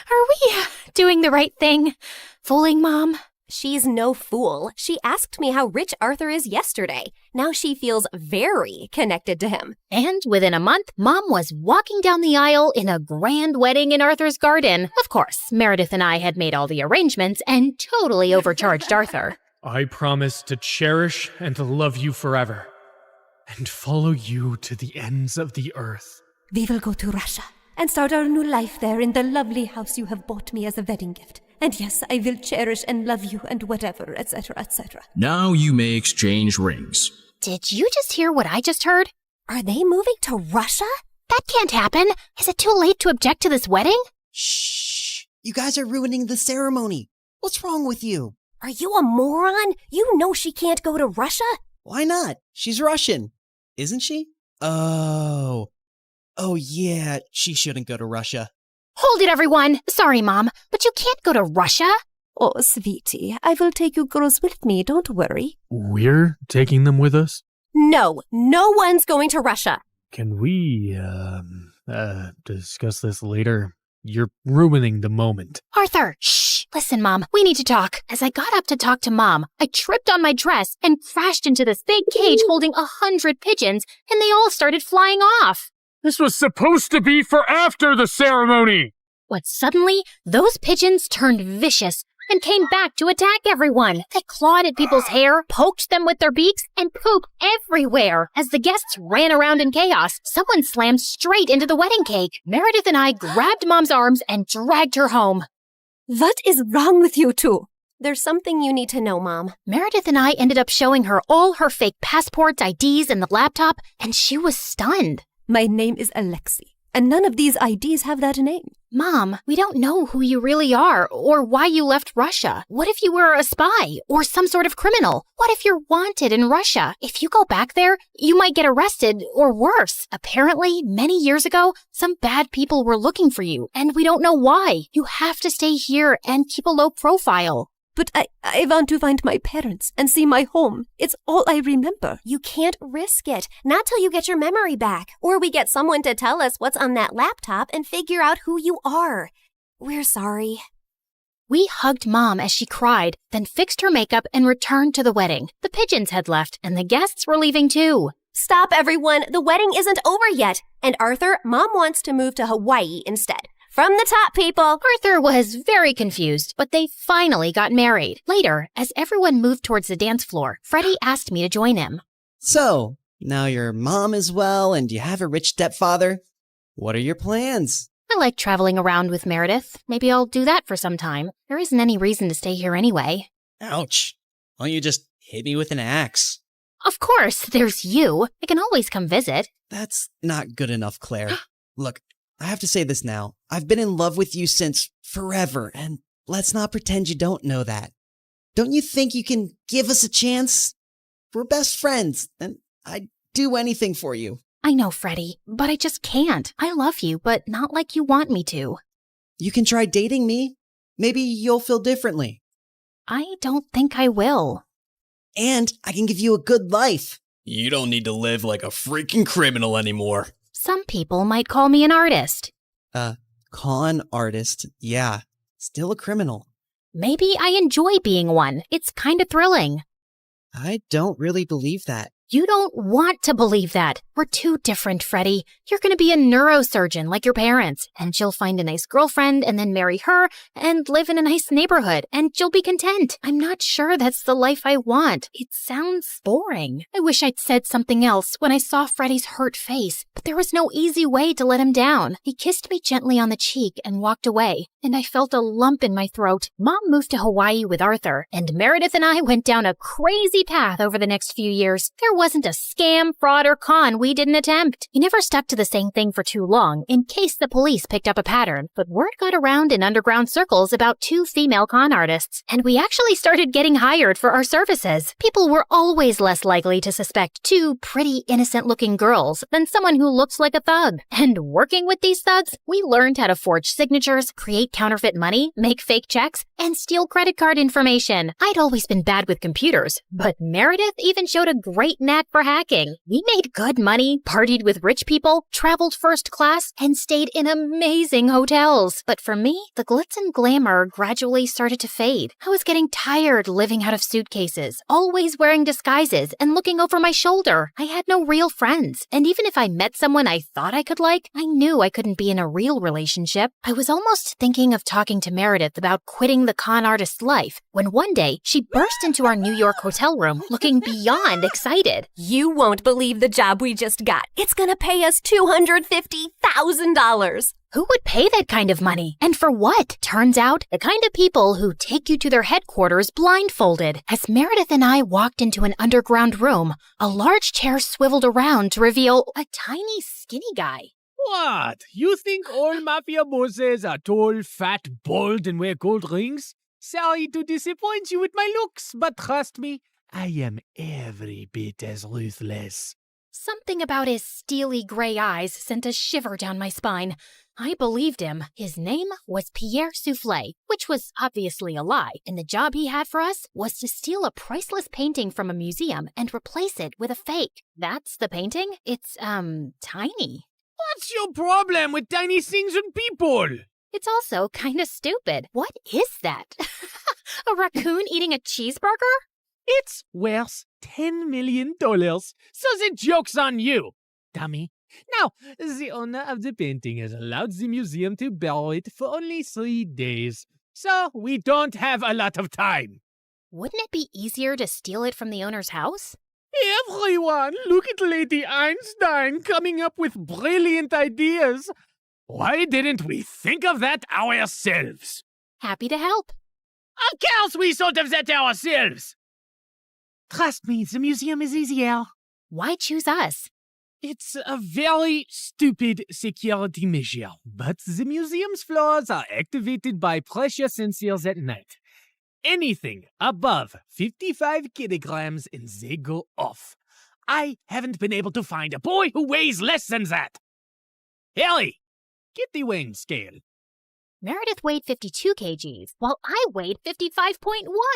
Are we doing the right thing? Fooling Mom? She's no fool. She asked me how rich Arthur is yesterday. Now she feels very connected to him. And within a month, Mom was walking down the aisle in a grand wedding in Arthur's garden. Of course, Meredith and I had made all the arrangements and totally overcharged Arthur. I promise to cherish and to love you forever, and follow you to the ends of the earth. We will go to Russia and start our new life there in the lovely house you have bought me as a wedding gift. And yes, I will cherish and love you and whatever, etc., etc. Now you may exchange rings. Did you just hear what I just heard? Are they moving to Russia? That can't happen. Is it too late to object to this wedding? Shh! You guys are ruining the ceremony. What's wrong with you? Are you a moron? You know she can't go to Russia. Why not? She's Russian. Isn't she? Oh, yeah, she shouldn't go to Russia. Hold it, everyone! Sorry, Mom, but you can't go to Russia. Oh, sweetie, I will take you girls with me, don't worry. We're taking them with us? No one's going to Russia. Can we, discuss this later? You're ruining the moment. Arthur, shh! Listen, Mom, we need to talk. As I got up to talk to Mom, I tripped on my dress and crashed into this big cage holding 100 pigeons, and they all started flying off. This was supposed to be for after the ceremony! But suddenly, those pigeons turned vicious and came back to attack everyone. They clawed at people's hair, poked them with their beaks, and pooped everywhere. As the guests ran around in chaos, someone slammed straight into the wedding cake. Meredith and I grabbed Mom's arms and dragged her home. What is wrong with you two? There's something you need to know, Mom. Meredith and I ended up showing her all her fake passports, IDs, and the laptop, and she was stunned. My name is Alexei, and none of these IDs have that name. Mom, we don't know who you really are or why you left Russia. What if you were a spy or some sort of criminal? What if you're wanted in Russia? If you go back there, you might get arrested or worse. Apparently, many years ago, some bad people were looking for you, and we don't know why. You have to stay here and keep a low profile. But I want to find my parents and see my home. It's all I remember. You can't risk it. Not till you get your memory back. Or we get someone to tell us what's on that laptop and figure out who you are. We're sorry. We hugged Mom as she cried, then fixed her makeup and returned to the wedding. The pigeons had left, and the guests were leaving too. Stop, everyone. The wedding isn't over yet. And Arthur, Mom wants to move to Hawaii instead. From the top, people! Arthur was very confused, but they finally got married. Later, as everyone moved towards the dance floor, Freddie asked me to join him. So, now your mom is well and you have a rich stepfather. What are your plans? I like traveling around with Meredith. Maybe I'll do that for some time. There isn't any reason to stay here anyway. Ouch. Why don't you just hit me with an axe? Of course, there's you. I can always come visit. That's not good enough, Claire. Look, I have to say this now. I've been in love with you since forever, and let's not pretend you don't know that. Don't you think you can give us a chance? We're best friends, and I'd do anything for you. I know, Freddie, but I just can't. I love you, but not like you want me to. You can try dating me. Maybe you'll feel differently. I don't think I will. And I can give you a good life. You don't need to live like a freaking criminal anymore. Some people might call me an artist. Con artist, yeah. Still a criminal. Maybe I enjoy being one. It's kind of thrilling. I don't really believe that. You don't want to believe that. We're too different, Freddie. You're going to be a neurosurgeon like your parents, and you'll find a nice girlfriend and then marry her and live in a nice neighborhood, and you'll be content. I'm not sure that's the life I want. It sounds boring. I wish I'd said something else when I saw Freddie's hurt face, but there was no easy way to let him down. He kissed me gently on the cheek and walked away, and I felt a lump in my throat. Mom moved to Hawaii with Arthur, and Meredith and I went down a crazy path over the next few years. There wasn't a scam, fraud, or con we didn't attempt. We never stuck to the same thing for too long, in case the police picked up a pattern, but word got around in underground circles about 2 female con artists, and we actually started getting hired for our services. People were always less likely to suspect 2 pretty, innocent-looking girls than someone who looks like a thug. And working with these thugs, we learned how to forge signatures, create counterfeit money, make fake checks, and steal credit card information. I'd always been bad with computers, but Meredith even showed a great knack for hacking. We made good money, partied with rich people, traveled first class, and stayed in amazing hotels. But for me, the glitz and glamour gradually started to fade. I was getting tired living out of suitcases, always wearing disguises and looking over my shoulder. I had no real friends, and even if I met someone I thought I could like, I knew I couldn't be in a real relationship. I was almost thinking of talking to Meredith about quitting the con artist life, when one day she burst into our New York hotel room looking beyond excited. You won't believe the job we just got. It's gonna pay us $250,000. Who would pay that kind of money? And for what? Turns out, the kind of people who take you to their headquarters blindfolded. As Meredith and I walked into an underground room, a large chair swiveled around to reveal a tiny, skinny guy. What? You think all mafia bosses are tall, fat, bald, and wear gold rings? Sorry to disappoint you with my looks, but trust me, I am every bit as ruthless. Something about his steely gray eyes sent a shiver down my spine. I believed him. His name was Pierre Soufflé, which was obviously a lie, and the job he had for us was to steal a priceless painting from a museum and replace it with a fake. That's the painting? It's, tiny. What's your problem with tiny things and people? It's also kind of stupid. What is that? A raccoon eating a cheeseburger? It's worth $10 million, so the joke's on you. Dummy, Now, the owner of the painting has allowed the museum to borrow it for only 3 days, so we don't have a lot of time. Wouldn't it be easier to steal it from the owner's house? Everyone, look at Lady Einstein coming up with brilliant ideas. Why didn't we think of that ourselves? Happy to help. Of course we thought of that ourselves. Trust me, the museum is easier. Why choose us? It's a very stupid security measure, but the museum's floors are activated by pressure sensors at night. Anything above 55 kilograms and they go off. I haven't been able to find a boy who weighs less than that. Ellie, get the weighing scale. Meredith weighed 52 kgs, while I weighed 55.1.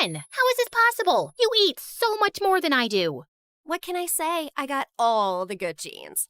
How is this possible? You eat so much more than I do. What can I say? I got all the good genes.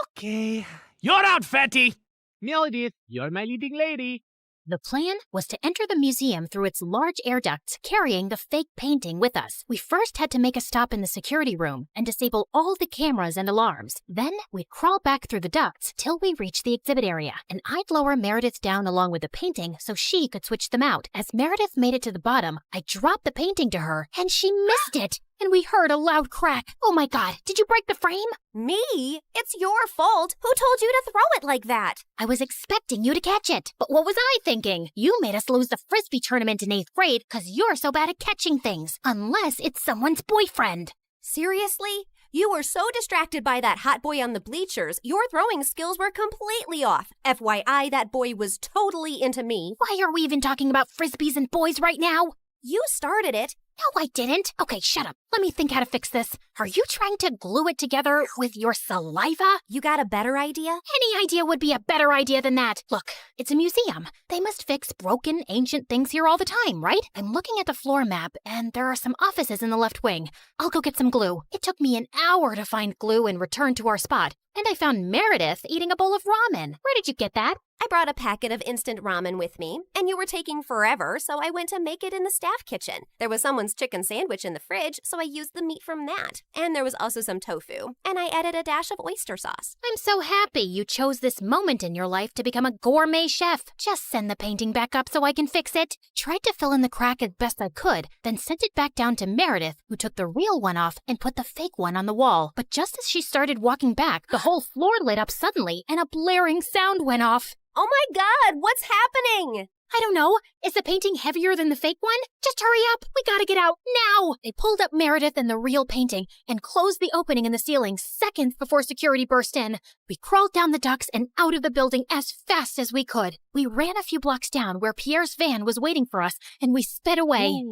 Okay. You're out, fatty! Meredith, you're my leading lady. The plan was to enter the museum through its large air ducts, carrying the fake painting with us. We first had to make a stop in the security room and disable all the cameras and alarms. Then we'd crawl back through the ducts till we reached the exhibit area, and I'd lower Meredith down along with the painting so she could switch them out. As Meredith made it to the bottom, I dropped the painting to her, and she missed it. And we heard a loud crack. Oh my God, did you break the frame? Me? It's your fault. Who told you to throw it like that? I was expecting you to catch it. But what was I thinking? You made us lose the Frisbee tournament in 8th grade because you're so bad at catching things. Unless it's someone's boyfriend. Seriously? You were so distracted by that hot boy on the bleachers, your throwing skills were completely off. FYI, that boy was totally into me. Why are we even talking about Frisbees and boys right now? You started it. No, I didn't. Okay, shut up. Let me think how to fix this. Are you trying to glue it together with your saliva? You got a better idea? Any idea would be a better idea than that. Look, it's a museum. They must fix broken, ancient things here all the time, right? I'm looking at the floor map, and there are some offices in the left wing. I'll go get some glue. It took me an hour to find glue and return to our spot. And I found Meredith eating a bowl of ramen. Where did you get that? I brought a packet of instant ramen with me, and you were taking forever, so I went to make it in the staff kitchen. There was someone's chicken sandwich in the fridge, so I used the meat from that. And there was also some tofu, and I added a dash of oyster sauce. I'm so happy you chose this moment in your life to become a gourmet chef. Just send the painting back up so I can fix it. Tried to fill in the crack as best I could, then sent it back down to Meredith, who took the real one off and put the fake one on the wall. But just as she started walking back, the whole floor lit up suddenly, and a blaring sound went off. Oh my God, what's happening? I don't know. Is the painting heavier than the fake one? Just hurry up. We gotta get out now. They pulled up Meredith and the real painting and closed the opening in the ceiling seconds before security burst in. We crawled down the ducts and out of the building as fast as we could. We ran a few blocks down where Pierre's van was waiting for us, and we sped away.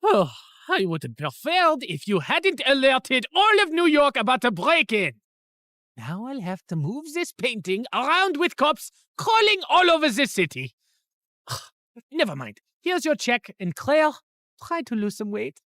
Oh, I would have preferred if you hadn't alerted all of New York about the break-in. Now I'll have to move this painting around with cops crawling all over the city. Never mind. Here's your check, and Claire, try to lose some weight.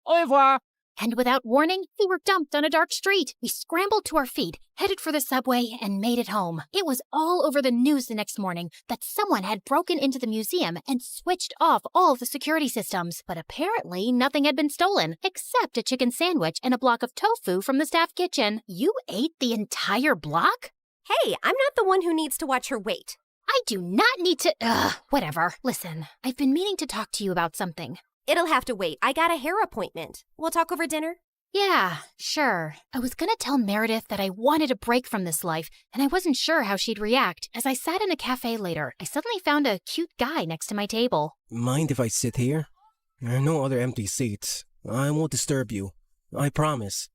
Au revoir. And without warning, we were dumped on a dark street. We scrambled to our feet, headed for the subway, and made it home. It was all over the news the next morning that someone had broken into the museum and switched off all the security systems. But apparently, nothing had been stolen, except a chicken sandwich and a block of tofu from the staff kitchen. You ate the entire block? Hey, I'm not the one who needs to watch her weight. I do not need to... whatever. Listen, I've been meaning to talk to you about something. It'll have to wait. I got a hair appointment. We'll talk over dinner? Yeah, sure. I was gonna tell Meredith that I wanted a break from this life, and I wasn't sure how she'd react. As I sat in a cafe later, I suddenly found a cute guy next to my table. Mind if I sit here? There are no other empty seats. I won't disturb you. I promise.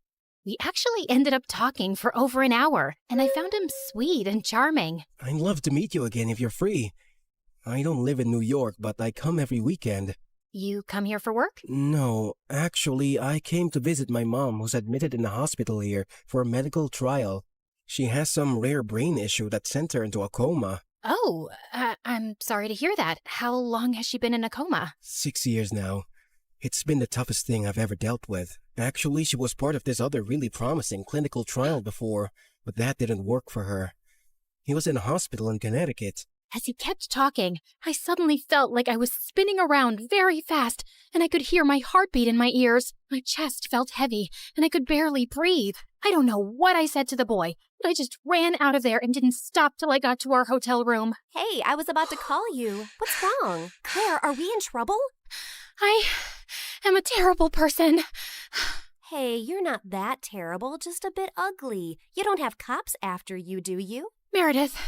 We actually ended up talking for over an hour, and I found him sweet and charming. I'd love to meet you again if you're free. I don't live in New York, but I come every weekend. You come here for work? No, actually, I came to visit my mom who's admitted in the hospital here for a medical trial. She has some rare brain issue that sent her into a coma. Oh, I'm sorry to hear that. How long has she been in a coma? 6 years now. It's been the toughest thing I've ever dealt with. Actually, she was part of this other really promising clinical trial before, but that didn't work for her. He was in a hospital in Connecticut. As he kept talking, I suddenly felt like I was spinning around very fast, and I could hear my heartbeat in my ears. My chest felt heavy, and I could barely breathe. I don't know what I said to the boy, but I just ran out of there and didn't stop till I got to our hotel room. Hey, I was about to call you. What's wrong? Claire, are we in trouble? I am a terrible person. Hey, you're not that terrible, just a bit ugly. You don't have cops after you, do you? Meredith,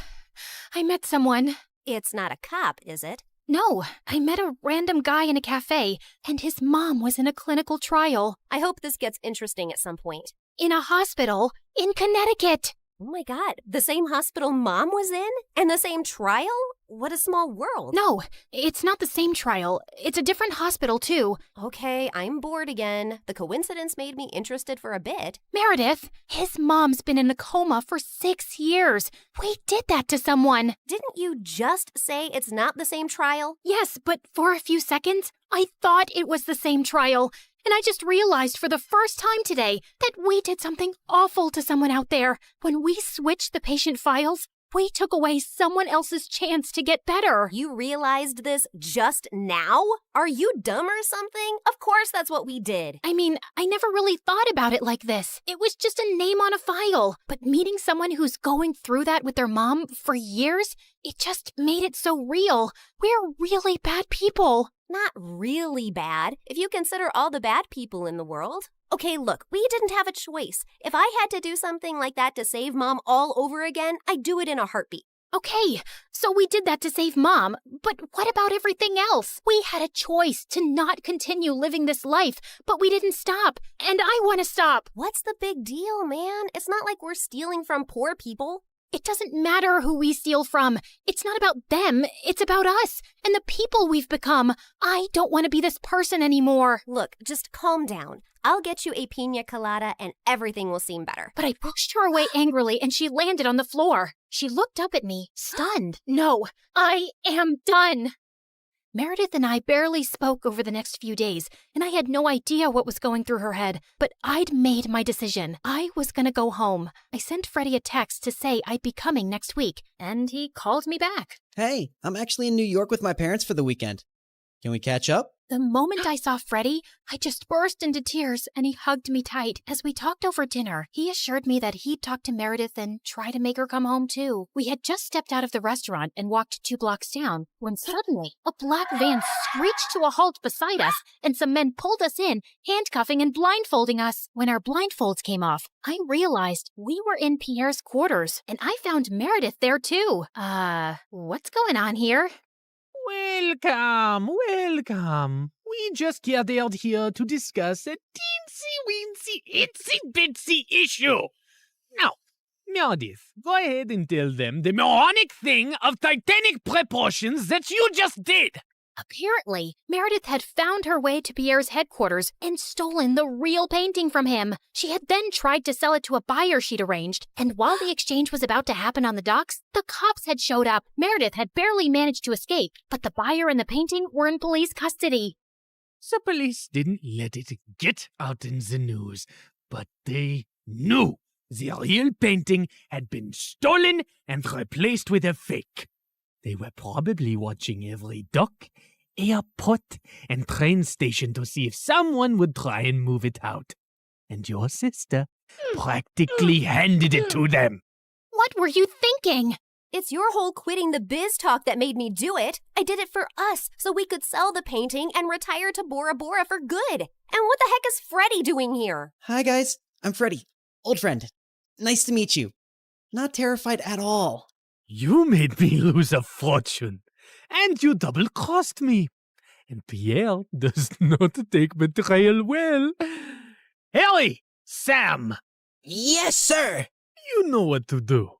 I met someone. It's not a cop, is it? No, I met a random guy in a cafe, and his mom was in a clinical trial. I hope this gets interesting at some point. In a hospital in Connecticut. Oh my God, the same hospital Mom was in? And the same trial? What a small world. No, it's not the same trial. It's a different hospital, too. Okay, I'm bored again. The coincidence made me interested for a bit. Meredith, his mom's been in a coma for 6 years. We did that to someone. Didn't you just say it's not the same trial? Yes, but for a few seconds, I thought it was the same trial. And I just realized for the first time today that we did something awful to someone out there. When we switched the patient files, we took away someone else's chance to get better. You realized this just now? Are you dumb or something? Of course that's what we did. I mean, I never really thought about it like this. It was just a name on a file. But meeting someone who's going through that with their mom for years, it just made it so real. We're really bad people. Not really bad, if you consider all the bad people in the world. Okay, look, we didn't have a choice. If I had to do something like that to save Mom all over again, I'd do it in a heartbeat. Okay, so we did that to save Mom, but what about everything else? We had a choice to not continue living this life, but we didn't stop, and I want to stop. What's the big deal, man? It's not like we're stealing from poor people. It doesn't matter who we steal from. It's not about them. It's about us and the people we've become. I don't want to be this person anymore. Look, just calm down. I'll get you a pina colada and everything will seem better. But I pushed her away angrily and she landed on the floor. She looked up at me, stunned. No, I am done. Meredith and I barely spoke over the next few days, and I had no idea what was going through her head. But I'd made my decision. I was gonna go home. I sent Freddie a text to say I'd be coming next week, and he called me back. Hey, I'm actually in New York with my parents for the weekend. Can we catch up? The moment I saw Freddie, I just burst into tears, and he hugged me tight. As we talked over dinner, he assured me that he'd talk to Meredith and try to make her come home too. We had just stepped out of the restaurant and walked 2 blocks down, when suddenly a black van screeched to a halt beside us, and some men pulled us in, handcuffing and blindfolding us. When our blindfolds came off, I realized we were in Pierre's quarters, and I found Meredith there too. What's going on here? Welcome, welcome. We just gathered here to discuss a teensy-weensy, itsy-bitsy issue. Now, Meredith, go ahead and tell them the moronic thing of titanic proportions that you just did. Apparently, Meredith had found her way to Pierre's headquarters and stolen the real painting from him. She had then tried to sell it to a buyer she'd arranged, and while the exchange was about to happen on the docks, the cops had showed up. Meredith had barely managed to escape, but the buyer and the painting were in police custody. The police didn't let it get out in the news, but they knew the real painting had been stolen and replaced with a fake. They were probably watching every dock, airport, and train station to see if someone would try and move it out. And your sister practically handed it to them. What were you thinking? It's your whole quitting the biz talk that made me do it. I did it for us, so we could sell the painting and retire to Bora Bora for good. And what the heck is Freddie doing here? Hi guys, I'm Freddie. Old friend. Nice to meet you. Not terrified at all. You made me lose a fortune, and you double-crossed me. And Pierre does not take betrayal well. Harry! Sam! Yes, sir! You know what to do.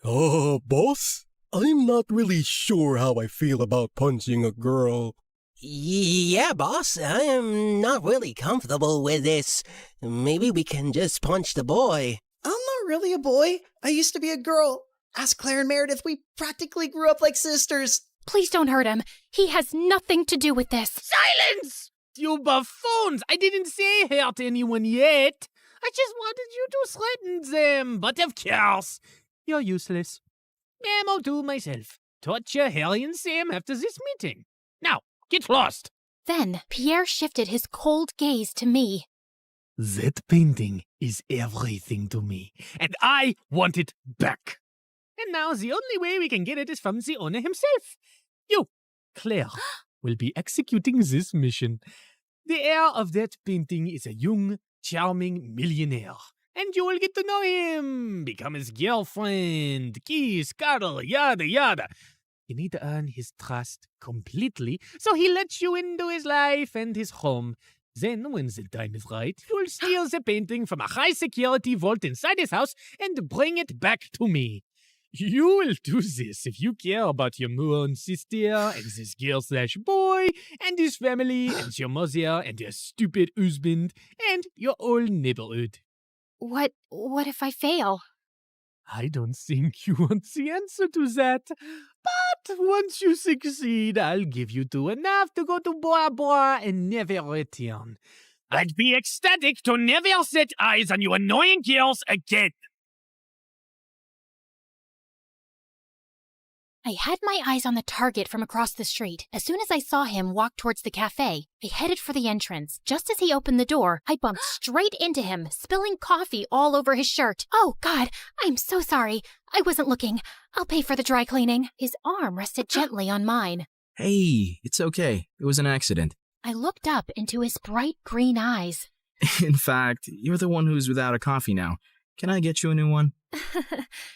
Boss? I'm not really sure how I feel about punching a girl. Yeah, boss, I am not really comfortable with this. Maybe we can just punch the boy. I'm not really a boy. I used to be a girl. Ask Claire and Meredith, we practically grew up like sisters. Please don't hurt him. He has nothing to do with this. Silence! You buffoons! I didn't say hurt anyone yet. I just wanted you to threaten them. But of course, you're useless. I'll do myself. Torture Harry and Sam after this meeting. Now, get lost. Then Pierre shifted his cold gaze to me. That painting is everything to me, and I want it back. And now the only way we can get it is from the owner himself. You, Claire, will be executing this mission. The heir of that painting is a young, charming millionaire, and you will get to know him, become his girlfriend, kiss, cuddle, yada yada. You need to earn his trust completely, so he lets you into his life and his home. Then, when the time is right, you'll steal the painting from a high-security vault inside his house and bring it back to me. You will do this if you care about your moon sister and this girl/boy and his family and your mother and your stupid husband and your whole neighborhood. What if I fail? I don't think you want the answer to that. But once you succeed, I'll give you two enough to go to Bora Bora and never return. I'd be ecstatic to never set eyes on you annoying girls again. I had my eyes on the target from across the street. As soon as I saw him walk towards the cafe, I headed for the entrance. Just as he opened the door, I bumped straight into him, spilling coffee all over his shirt. Oh, God, I'm so sorry. I wasn't looking. I'll pay for the dry cleaning. His arm rested gently on mine. Hey, it's okay. It was an accident. I looked up into his bright green eyes. In fact, you're the one who's without a coffee now. Can I get you a new one?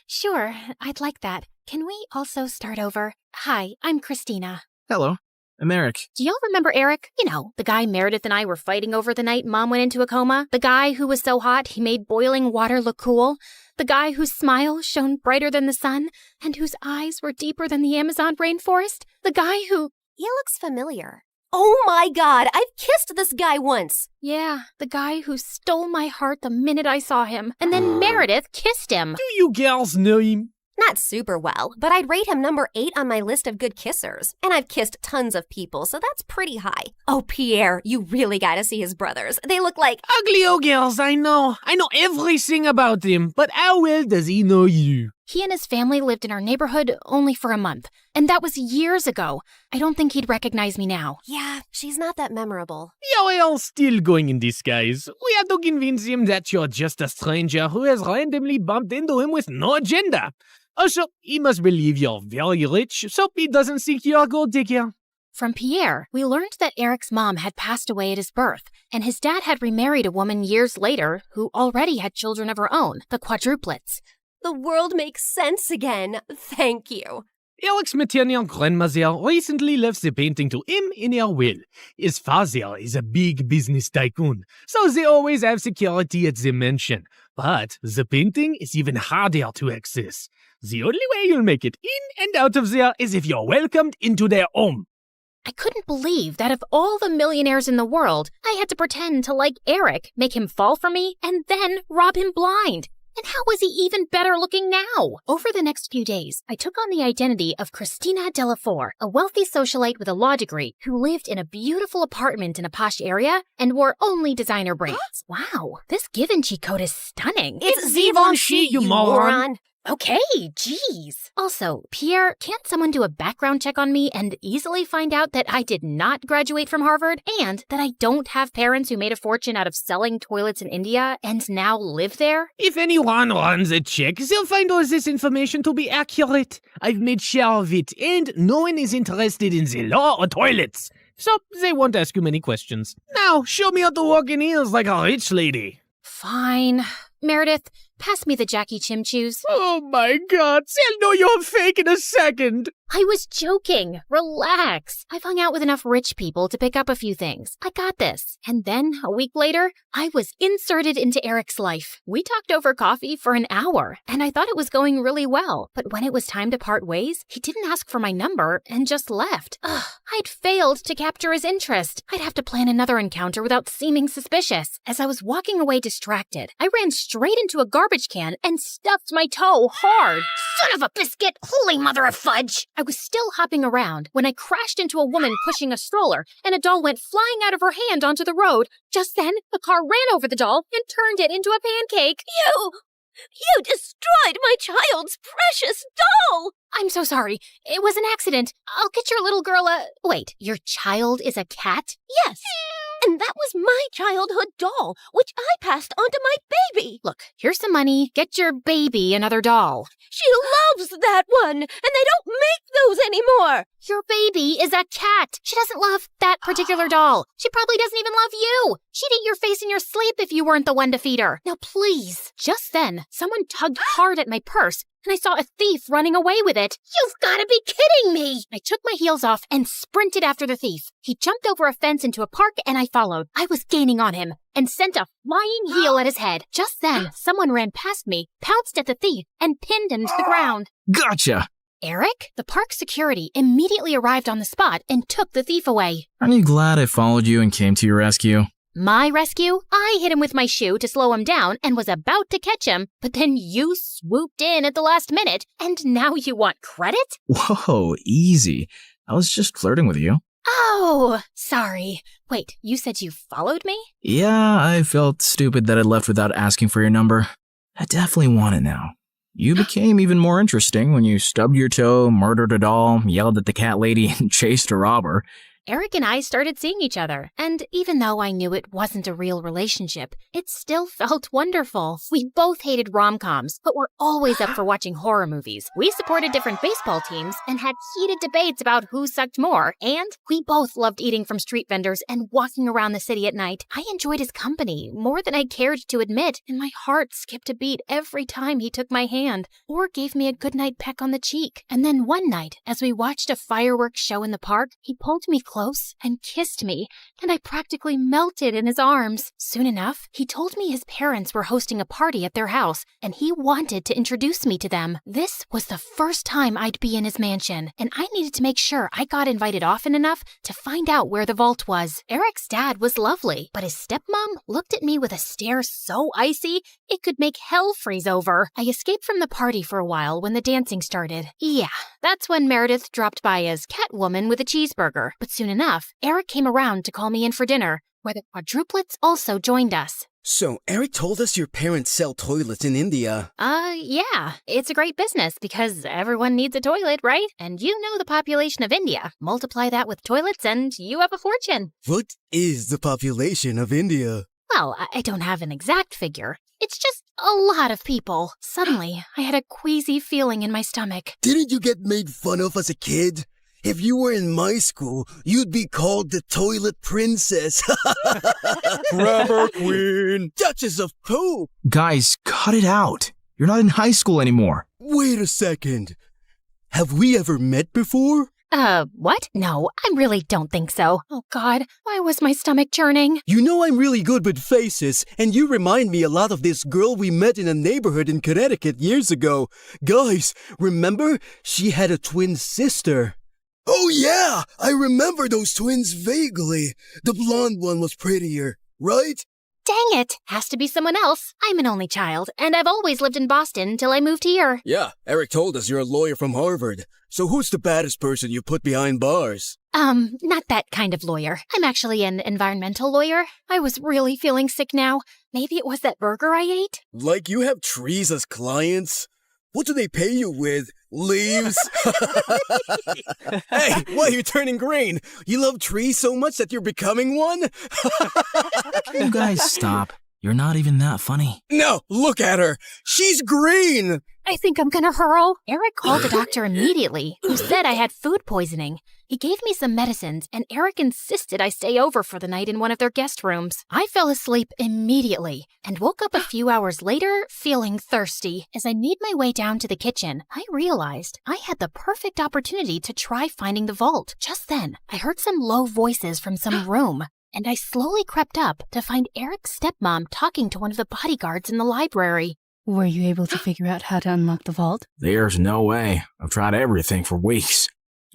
Sure, I'd like that. Can we also start over? Hi, I'm Christina. Hello, I'm Eric. Do y'all remember Eric? You know, the guy Meredith and I were fighting over the night Mom went into a coma? The guy who was so hot he made boiling water look cool? The guy whose smile shone brighter than the sun and whose eyes were deeper than the Amazon rainforest? The guy who... He looks familiar. Oh my God, I've kissed this guy once. Yeah, the guy who stole my heart the minute I saw him. And then Meredith kissed him. Do you girls know him? Not super well, but I'd rate him number 8 on my list of good kissers. And I've kissed tons of people, so that's pretty high. Oh, Pierre, you really gotta see his brothers. They look like... Ugly old girls, I know. I know everything about him, but how well does he know you? He and his family lived in our neighborhood only for a month, and that was years ago. I don't think he'd recognize me now. Yeah, she's not that memorable. You're all still going in disguise. We have to convince him that you're just a stranger who has randomly bumped into him with no agenda. Also, he must believe you're very rich, so he doesn't think you're a gold digger. From Pierre, we learned that Eric's mom had passed away at his birth, and his dad had remarried a woman years later who already had children of her own, the quadruplets. The world makes sense again. Thank you. Eric's maternal grandmother recently left the painting to him in her will. His father is a big business tycoon, so they always have security at the mansion. But the painting is even harder to access. The only way you'll make it in and out of there is if you're welcomed into their home. I couldn't believe that of all the millionaires in the world, I had to pretend to like Eric, make him fall for me, and then rob him blind. And how was he even better looking now? Over the next few days, I took on the identity of Christina Delafore, a wealthy socialite with a law degree who lived in a beautiful apartment in a posh area and wore only designer brands. Wow, this Givenchy coat is stunning. It's Givenchy, you moron. Okay, geez. Also, Pierre, can't someone do a background check on me and easily find out that I did not graduate from Harvard and that I don't have parents who made a fortune out of selling toilets in India and now live there? If anyone runs a check, they'll find all this information to be accurate. I've made sure of it, and no one is interested in the law or toilets. So they won't ask you many questions. Now, show me how to walk in heels like a rich lady. Fine. Meredith, pass me the Jackie Chim Chews. Oh my God, they'll know you're fake in a second. I was joking. Relax. I've hung out with enough rich people to pick up a few things. I got this. And then, a week later, I was inserted into Eric's life. We talked over coffee for an hour, and I thought it was going really well. But when it was time to part ways, he didn't ask for my number and just left. Ugh, I'd failed to capture his interest. I'd have to plan another encounter without seeming suspicious. As I was walking away distracted, I ran straight into a garbage can and stuffed my toe hard. Son of a biscuit! Holy mother of fudge! I was still hopping around when I crashed into a woman pushing a stroller, and a doll went flying out of her hand onto the road. Just then, a car ran over the doll and turned it into a pancake. You destroyed my child's precious doll! I'm so sorry. It was an accident. I'll get your little girl a... Wait, your child is a cat? Yes. And That was my childhood doll, which I passed on to my baby. Look, here's some money. Get your baby another doll. She loves that one, and they don't make those anymore. Your baby is a cat. She doesn't love that particular doll. She probably doesn't even love you. She'd eat your face in your sleep if you weren't the one to feed her. Now, please. Just then, someone tugged hard at my purse, and I saw a thief running away with it. You've got to be kidding me. I took my heels off and sprinted after the thief. He jumped over a fence into a park, and I followed. I was gaining on him and sent a flying heel at his head. Just then, someone ran past me, pounced at the thief, and pinned him to the ground. Gotcha! Eric, the park security, immediately arrived on the spot and took the thief away. Aren't you glad I followed you and came to your rescue? My rescue? I hit him with my shoe to slow him down and was about to catch him, but then you swooped in at the last minute, and now you want credit? Whoa, easy. I was just flirting with you. Oh, sorry. Wait, you said you followed me? Yeah, I felt stupid that I left without asking for your number. I definitely want it now. You became even more interesting when you stubbed your toe, murdered a doll, yelled at the cat lady, and chased a robber. Eric and I started seeing each other, and even though I knew it wasn't a real relationship, it still felt wonderful. We both hated rom-coms, but were always up for watching horror movies. We supported different baseball teams and had heated debates about who sucked more, and we both loved eating from street vendors and walking around the city at night. I enjoyed his company more than I cared to admit, and my heart skipped a beat every time he took my hand or gave me a goodnight peck on the cheek. And then one night, as we watched a fireworks show in the park, he pulled me close and kissed me, and I practically melted in his arms. Soon enough, he told me his parents were hosting a party at their house, and he wanted to introduce me to them. This was the first time I'd be in his mansion, and I needed to make sure I got invited often enough to find out where the vault was. Eric's dad was lovely, but his stepmom looked at me with a stare so icy it could make hell freeze over. I escaped from the party for a while when the dancing started. Yeah, that's when Meredith dropped by as Catwoman with a cheeseburger, but soon enough, Eric came around to call me in for dinner, where the quadruplets also joined us. So, Eric told us your parents sell toilets in India. Yeah. It's a great business because everyone needs a toilet, right? And you know the population of India. Multiply that with toilets and you have a fortune. What is the population of India? Well, I don't have an exact figure. It's just a lot of people. Suddenly, I had a queasy feeling in my stomach. Didn't you get made fun of as a kid? If you were in my school, you'd be called the Toilet Princess. Rubber Queen. Duchess of Poop. Guys, cut it out. You're not in high school anymore. Wait a second. Have we ever met before? What? No, I really don't think so. Oh God, why was my stomach churning? You know I'm really good with faces, and you remind me a lot of this girl we met in a neighborhood in Connecticut years ago. Guys, remember? She had a twin sister. Oh yeah, I remember those twins vaguely. The blonde one was prettier, right? Dang it! Has to be someone else. I'm an only child, and I've always lived in Boston until I moved here. Yeah, Eric told us you're a lawyer from Harvard. So who's the baddest person you put behind bars? Not that kind of lawyer. I'm actually an environmental lawyer. I was really feeling sick now. Maybe it was that burger I ate? Like you have trees as clients? What do they pay you with? Leaves? Hey, why are you turning green? You love trees so much that you're becoming one? You guys stop. You're not even that funny. No, look at her. She's green. I think I'm gonna hurl. Eric called the doctor immediately, who said I had food poisoning. He gave me some medicines, and Eric insisted I stay over for the night in one of their guest rooms. I fell asleep immediately and woke up a few hours later feeling thirsty. As I made my way down to the kitchen, I realized I had the perfect opportunity to try finding the vault. Just then, I heard some low voices from some room, and I slowly crept up to find Eric's stepmom talking to one of the bodyguards in the library. Were you able to figure out how to unlock the vault? There's no way. I've tried everything for weeks.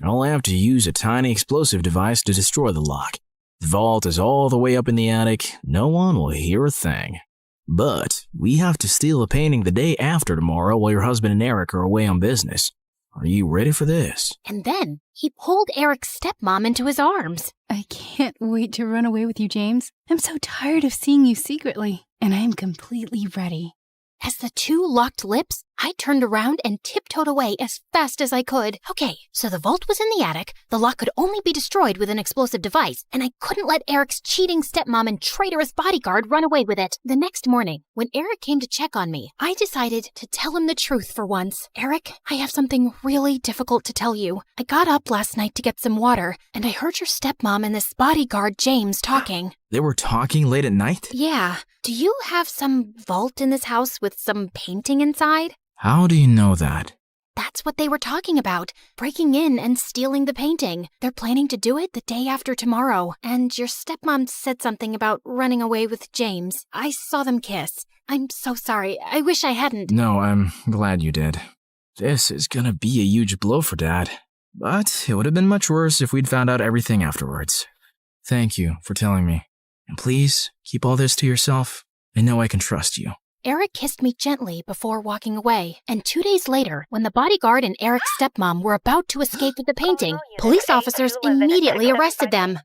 I'll have to use a tiny explosive device to destroy the lock. The vault is all the way up in the attic. No one will hear a thing. But we have to steal a painting the day after tomorrow while your husband and Eric are away on business. Are you ready for this? And then he pulled Eric's stepmom into his arms. I can't wait to run away with you, James. I'm so tired of seeing you secretly, and I am completely ready. As the two locked lips, I turned around and tiptoed away as fast as I could. Okay, so the vault was in the attic, the lock could only be destroyed with an explosive device, and I couldn't let Eric's cheating stepmom and traitorous bodyguard run away with it. The next morning, when Eric came to check on me, I decided to tell him the truth for once. Eric, I have something really difficult to tell you. I got up last night to get some water, and I heard your stepmom and this bodyguard James talking. They were talking late at night? Yeah. Do you have some vault in this house with some painting inside? How do you know that? That's what they were talking about, breaking in and stealing the painting. They're planning to do it the day after tomorrow. And your stepmom said something about running away with James. I saw them kiss. I'm so sorry. I wish I hadn't. No, I'm glad you did. This is gonna be a huge blow for Dad. But it would have been much worse if we'd found out everything afterwards. Thank you for telling me. And please, keep all this to yourself. I know I can trust you. Eric kissed me gently before walking away, and 2 days later, when the bodyguard and Eric's stepmom were about to escape with the painting, police officers immediately arrested them.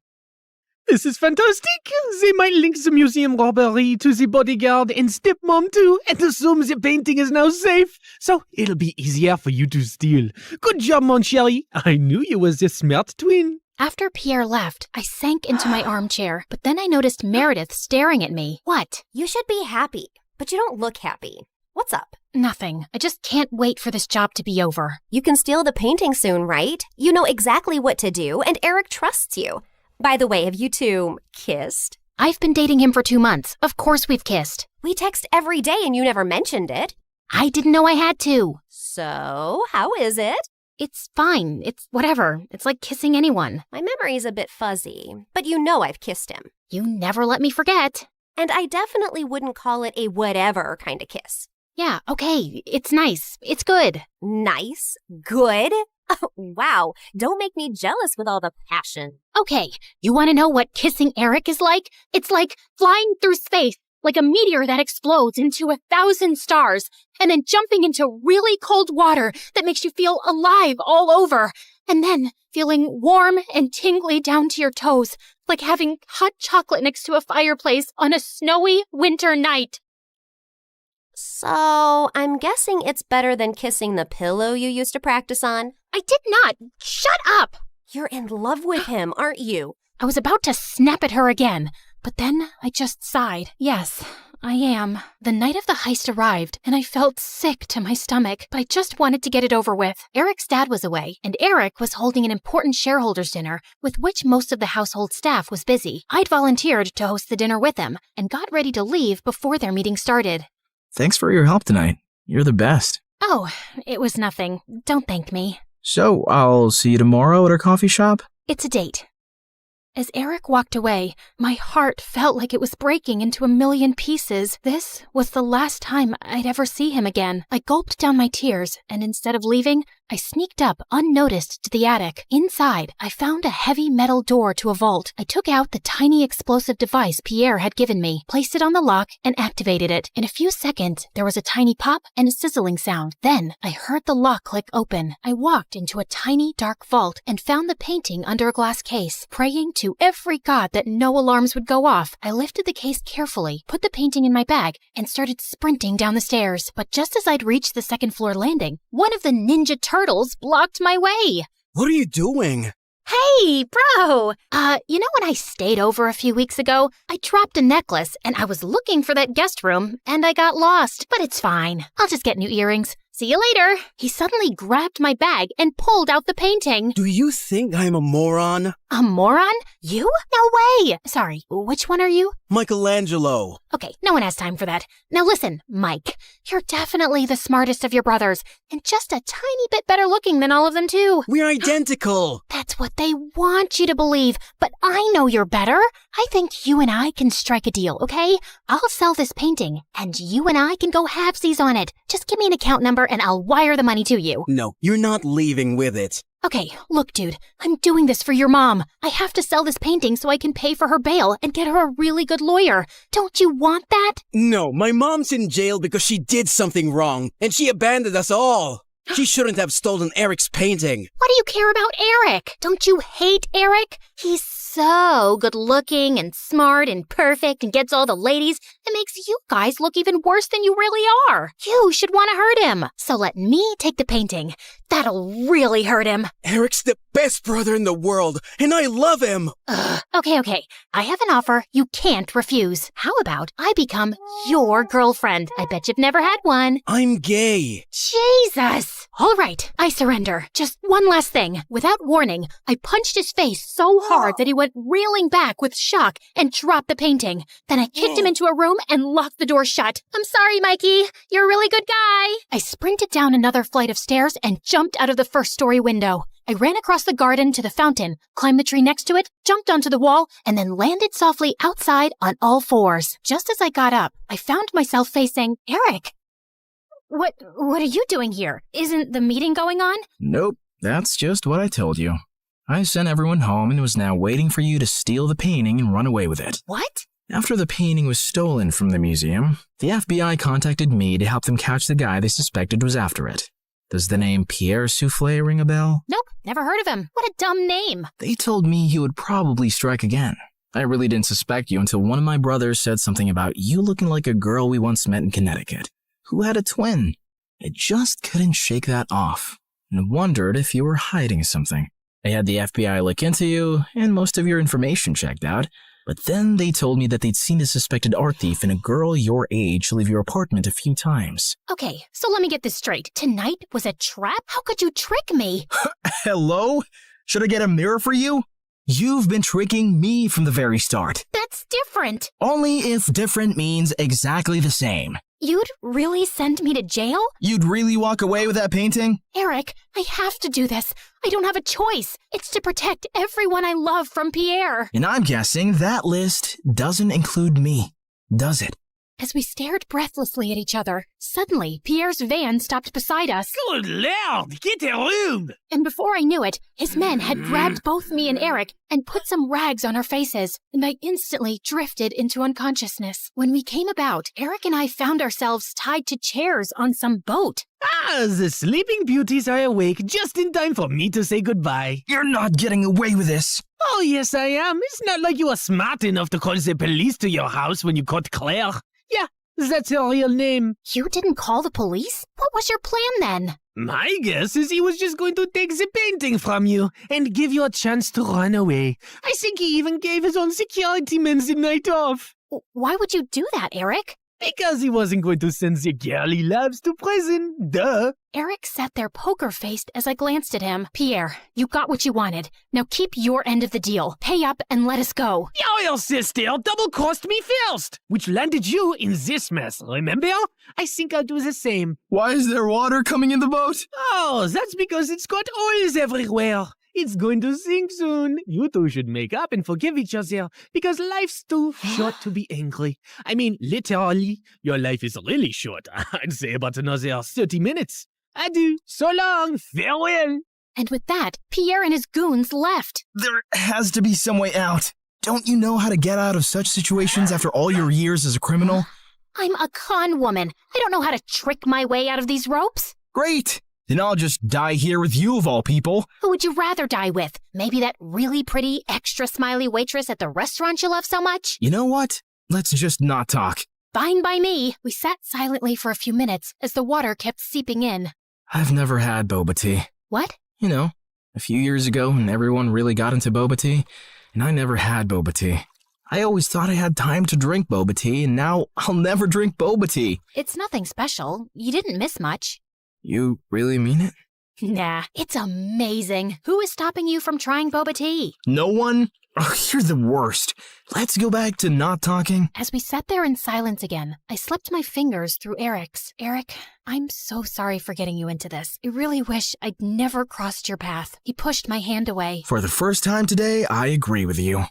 This is fantastic. They might link the museum robbery to the bodyguard and stepmom too, and assume the painting is now safe. So it'll be easier for you to steal. Good job, mon chéri. I knew you was a smart twin. After Pierre left, I sank into my armchair, but then I noticed Meredith staring at me. What? You should be happy, but you don't look happy. What's up? Nothing. I just can't wait for this job to be over. You can steal the painting soon, right? You know exactly what to do, and Eric trusts you. By the way, have you two kissed? I've been dating him for 2 months. Of course we've kissed. We text every day and you never mentioned it. I didn't know I had to. So, how is it? It's fine. It's whatever. It's like kissing anyone. My memory's a bit fuzzy, but you know I've kissed him. You never let me forget. And I definitely wouldn't call it a whatever kind of kiss. Yeah, okay. It's nice. It's good. Nice? Good? Oh, wow. Don't make me jealous with all the passion. Okay, you want to know what kissing Eric is like? It's like flying through space, like a meteor that explodes into 1,000 stars, and then jumping into really cold water that makes you feel alive all over, and then feeling warm and tingly down to your toes, like having hot chocolate next to a fireplace on a snowy winter night. So, I'm guessing it's better than kissing the pillow you used to practice on? I did not! Shut up! You're in love with him, aren't you? I was about to snap at her again, but then I just sighed. Yes, I am. The night of the heist arrived, and I felt sick to my stomach, but I just wanted to get it over with. Eric's dad was away, and Eric was holding an important shareholders' dinner, with which most of the household staff was busy. I'd volunteered to host the dinner with them, and got ready to leave before their meeting started. Thanks for your help tonight. You're the best. Oh, it was nothing. Don't thank me. So, I'll see you tomorrow at our coffee shop? It's a date. As Eric walked away, my heart felt like it was breaking into a million pieces. This was the last time I'd ever see him again. I gulped down my tears, and instead of leaving, I sneaked up unnoticed to the attic. Inside, I found a heavy metal door to a vault. I took out the tiny explosive device Pierre had given me, placed it on the lock, and activated it. In a few seconds, there was a tiny pop and a sizzling sound. Then, I heard the lock click open. I walked into a tiny, dark vault and found the painting under a glass case. Praying to every god that no alarms would go off, I lifted the case carefully, put the painting in my bag, and started sprinting down the stairs. But just as I'd reached the second floor landing, one of the Ninja Turtles blocked my way. What are you doing? Hey, bro! You know when I stayed over a few weeks ago? I dropped a necklace, and I was looking for that guest room, and I got lost. But it's fine. I'll just get new earrings. See you later. He suddenly grabbed my bag and pulled out the painting. Do you think I'm a moron? A moron? You? No way! Sorry, which one are you? Michelangelo. Okay, no one has time for that. Now listen, Mike, you're definitely the smartest of your brothers, and just a tiny bit better looking than all of them too. We're identical. That's what they want you to believe, but I know you're better. I think you and I can strike a deal, okay? I'll sell this painting, and you and I can go halvesies on it. Just give me an account number and I'll wire the money to you. No, you're not leaving with it. Okay, look, dude, I'm doing this for your mom. I have to sell this painting so I can pay for her bail and get her a really good lawyer. Don't you want that? No, my mom's in jail because she did something wrong, and she abandoned us all. She shouldn't have stolen Eric's painting. What do you care about Eric? Don't you hate Eric? He's so good-looking and smart and perfect and gets all the ladies. It makes you guys look even worse than you really are. You should want to hurt him. So let me take the painting. That'll really hurt him. Eric's the best brother in the world, and I love him. Okay. I have an offer you can't refuse. How about I become your girlfriend? I bet you've never had one. I'm gay. Jesus! All right, I surrender. Just one last thing. Without warning, I punched his face so hard that he went reeling back with shock and dropped the painting. Then I kicked him into a room and locked the door shut. I'm sorry, Mikey. You're a really good guy. I sprinted down another flight of stairs and jumped out of the first-story window. I ran across the garden to the fountain, climbed the tree next to it, jumped onto the wall, and then landed softly outside on all fours. Just as I got up, I found myself facing Eric. What are you doing here? Isn't the meeting going on? Nope, that's just what I told you. I sent everyone home and was now waiting for you to steal the painting and run away with it. What? After the painting was stolen from the museum, the FBI contacted me to help them catch the guy they suspected was after it. Does the name Pierre Souffle ring a bell? Nope, never heard of him. What a dumb name. They told me you would probably strike again. I really didn't suspect you until one of my brothers said something about you looking like a girl we once met in Connecticut, who had a twin. I just couldn't shake that off, and wondered if you were hiding something. I had the FBI look into you, and most of your information checked out, but then they told me that they'd seen a suspected art thief and a girl your age leave your apartment a few times. Okay, so let me get this straight. Tonight was a trap? How could you trick me? Hello? Should I get a mirror for you? You've been tricking me from the very start. That's different. Only if different means exactly the same. You'd really send me to jail? You'd really walk away with that painting? Eric, I have to do this. I don't have a choice. It's to protect everyone I love from Pierre. And I'm guessing that list doesn't include me, does it? As we stared breathlessly at each other, suddenly Pierre's van stopped beside us. Good Lord, get a room! And before I knew it, his men had grabbed both me and Eric and put some rags on our faces, and I instantly drifted into unconsciousness. When we came about, Eric and I found ourselves tied to chairs on some boat. The Sleeping Beauties are awake just in time for me to say goodbye. You're not getting away with this. Oh, yes, I am. It's not like you are smart enough to call the police to your house when you caught Claire. Yeah, that's her real name. You didn't call the police? What was your plan then? My guess is he was just going to take the painting from you and give you a chance to run away. I think he even gave his own security men the night off. Why would you do that, Eric? Because he wasn't going to send the girly loves to prison. Duh. Eric sat there poker-faced as I glanced at him. Pierre, you got what you wanted. Now keep your end of the deal. Pay up and let us go. Your sister double-crossed me first, which landed you in this mess, remember? I think I'll do the same. Why is there water coming in the boat? Oh, that's because it's got oils everywhere. It's going to sink soon. You two should make up and forgive each other because life's too short to be angry. I mean, literally, your life is really short. I'd say about another 30 minutes. Adieu. So long. Farewell. And with that, Pierre and his goons left. There has to be some way out. Don't you know how to get out of such situations after all your years as a criminal? I'm a con woman. I don't know how to trick my way out of these ropes. Great. Then I'll just die here with you of all people. Who would you rather die with? Maybe that really pretty, extra smiley waitress at the restaurant you love so much? You know what? Let's just not talk. Fine by me. We sat silently for a few minutes as the water kept seeping in. I've never had boba tea. What? You know, a few years ago when everyone really got into boba tea, and I never had boba tea. I always thought I had time to drink boba tea, and now I'll never drink boba tea. It's nothing special. You didn't miss much. You really mean it? Nah, it's amazing. Who is stopping you from trying boba tea? No one? Oh, you're the worst. Let's go back to not talking. As we sat there in silence again, I slipped my fingers through Eric's. Eric, I'm so sorry for getting you into this. I really wish I'd never crossed your path. He pushed my hand away. For the first time today, I agree with you.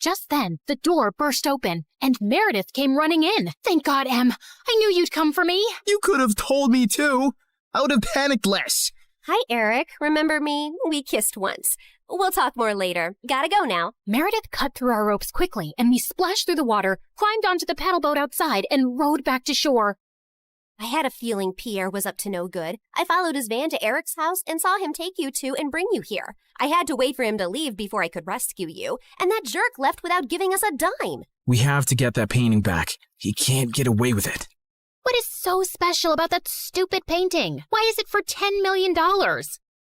Just then, the door burst open, and Meredith came running in. Thank God, Em. I knew you'd come for me. You could have told me, too. I would have panicked less. Hi, Eric. Remember me? We kissed once. We'll talk more later. Gotta go now. Meredith cut through our ropes quickly, and we splashed through the water, climbed onto the paddle boat outside, and rowed back to shore. I had a feeling Pierre was up to no good. I followed his van to Eric's house and saw him take you two and bring you here. I had to wait for him to leave before I could rescue you, and that jerk left without giving us a dime. We have to get that painting back. He can't get away with it. What is so special about that stupid painting? Why is it for $10 million?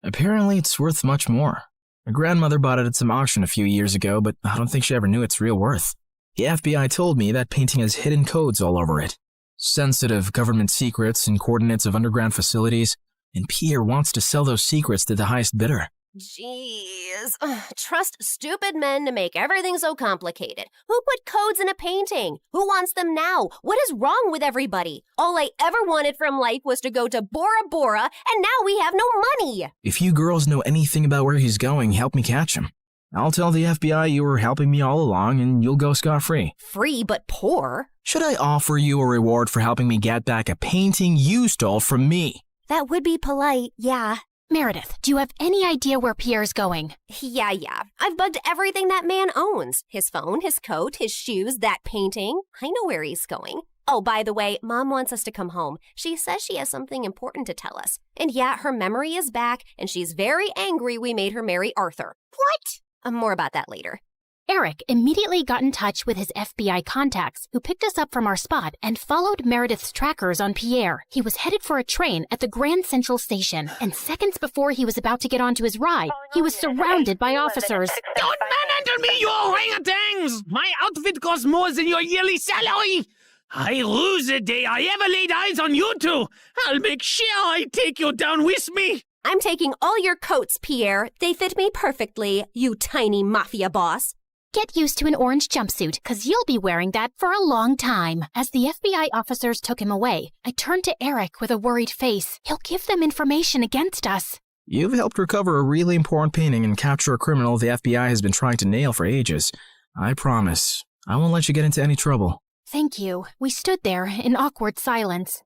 Apparently, it's worth much more. My grandmother bought it at some auction a few years ago, but I don't think she ever knew its real worth. The FBI told me that painting has hidden codes all over it. Sensitive government secrets and coordinates of underground facilities, and Pierre wants to sell those secrets to the highest bidder. Jeez. Trust stupid men to make everything so complicated. Who put codes in a painting? Who wants them now? What is wrong with everybody? All I ever wanted from life was to go to Bora Bora, and now we have no money. If you girls know anything about where he's going, help me catch him. I'll tell the FBI you were helping me all along, and you'll go scot-free. Free but poor? Should I offer you a reward for helping me get back a painting you stole from me? That would be polite, yeah. Meredith, do you have any idea where Pierre's going? Yeah. I've bugged everything that man owns. His phone, his coat, his shoes, that painting. I know where he's going. Oh, by the way, Mom wants us to come home. She says she has something important to tell us. And yeah, her memory is back, and she's very angry we made her marry Arthur. What? More about that later. Eric immediately got in touch with his FBI contacts, who picked us up from our spot and followed Meredith's trackers on Pierre. He was headed for a train at the Grand Central Station, and seconds before he was about to get onto his ride, he was surrounded by officers. Don't manhandle me, you orangutans! My outfit costs more than your yearly salary! I lose the day I ever laid eyes on you two! I'll make sure I take you down with me! I'm taking all your coats, Pierre. They fit me perfectly, you tiny mafia boss. Get used to an orange jumpsuit, because you'll be wearing that for a long time. As the FBI officers took him away, I turned to Eric with a worried face. He'll give them information against us. You've helped recover a really important painting and capture a criminal the FBI has been trying to nail for ages. I promise, I won't let you get into any trouble. Thank you. We stood there in awkward silence.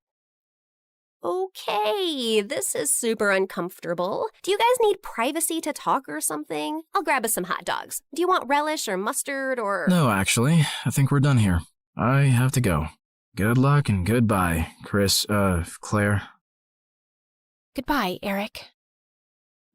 Okay, this is super uncomfortable. Do you guys need privacy to talk or something? I'll grab us some hot dogs. Do you want relish or mustard or... No, actually, I think we're done here. I have to go. Good luck and goodbye, Claire. Goodbye, Eric.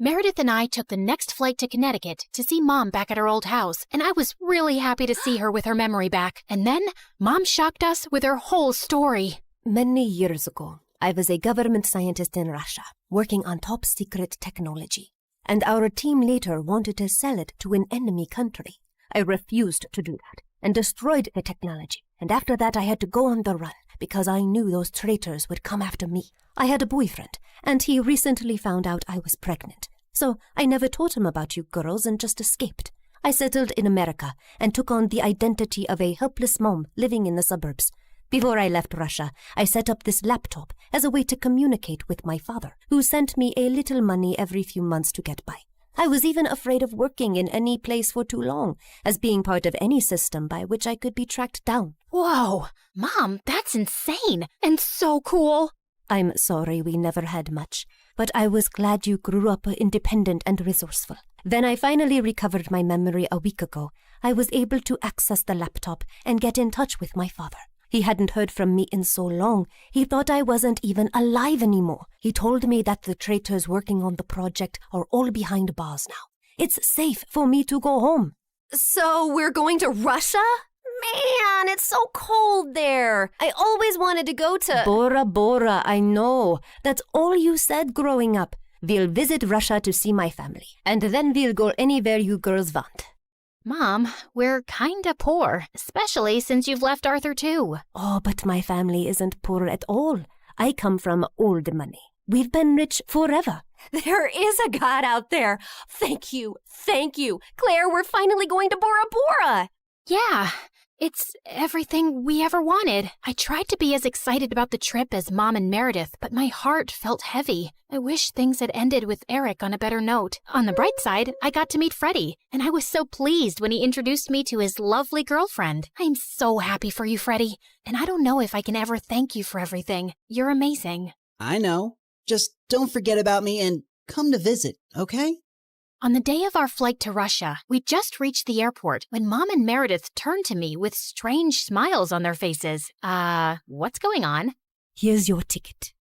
Meredith and I took the next flight to Connecticut to see Mom back at her old house, and I was really happy to see her with her memory back. And then, Mom shocked us with her whole story. Many years ago, I was a government scientist in Russia, working on top-secret technology, and our team later wanted to sell it to an enemy country. I refused to do that, and destroyed the technology, and after that I had to go on the run, because I knew those traitors would come after me. I had a boyfriend, and he recently found out I was pregnant, so I never told him about you girls and just escaped. I settled in America, and took on the identity of a helpless mom living in the suburbs. Before I left Russia, I set up this laptop as a way to communicate with my father, who sent me a little money every few months to get by. I was even afraid of working in any place for too long, as being part of any system by which I could be tracked down. Whoa! Mom, that's insane and so cool! I'm sorry we never had much, but I was glad you grew up independent and resourceful. When I finally recovered my memory a week ago, I was able to access the laptop and get in touch with my father. He hadn't heard from me in so long, he thought I wasn't even alive anymore. He told me that the traitors working on the project are all behind bars now. It's safe for me to go home. So we're going to Russia? Man, it's so cold there. I always wanted to go to... Bora Bora, I know. That's all you said growing up. We'll visit Russia to see my family, and then we'll go anywhere you girls want. Mom, we're kinda poor, especially since you've left Arthur too. Oh, but my family isn't poor at all. I come from old money. We've been rich forever. There is a God out there. Thank you. Claire, we're finally going to Bora Bora. Yeah, it's everything we ever wanted. I tried to be as excited about the trip as Mom and Meredith, but my heart felt heavy. I wish things had ended with Eric on a better note. On the bright side, I got to meet Freddie, and I was so pleased when he introduced me to his lovely girlfriend. I'm so happy for you, Freddie, and I don't know if I can ever thank you for everything. You're amazing. I know. Just don't forget about me and come to visit, okay? On the day of our flight to Russia, we just reached the airport when Mom and Meredith turned to me with strange smiles on their faces. What's going on? Here's your ticket.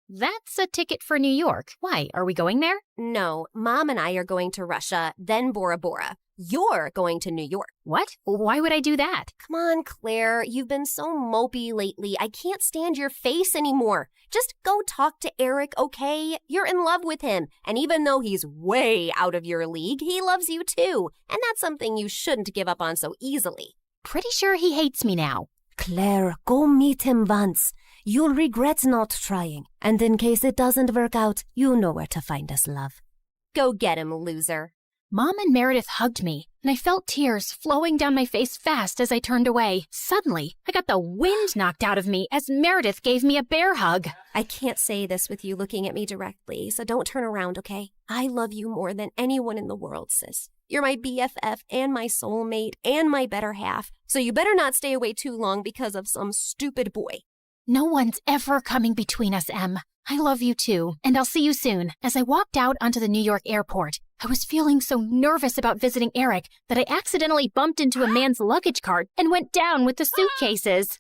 That's a ticket for New York. Why? Are we going there? No, Mom and I are going to Russia, then Bora Bora. You're going to New York. What? Why would I do that? Come on, Claire. You've been so mopey lately. I can't stand your face anymore. Just go talk to Eric, okay? You're in love with him. And even though he's way out of your league, he loves you too. And that's something you shouldn't give up on so easily. Pretty sure he hates me now. Claire, go meet him once. You'll regret not trying. And in case it doesn't work out, you know where to find us, love. Go get him, loser. Mom and Meredith hugged me, and I felt tears flowing down my face fast as I turned away. Suddenly, I got the wind knocked out of me as Meredith gave me a bear hug. I can't say this with you looking at me directly, so don't turn around, okay? I love you more than anyone in the world, sis. You're my BFF and my soulmate and my better half, so you better not stay away too long because of some stupid boy. No one's ever coming between us, Em. I love you too, and I'll see you soon. As I walked out onto the New York airport, I was feeling so nervous about visiting Eric that I accidentally bumped into a man's luggage cart and went down with the suitcases.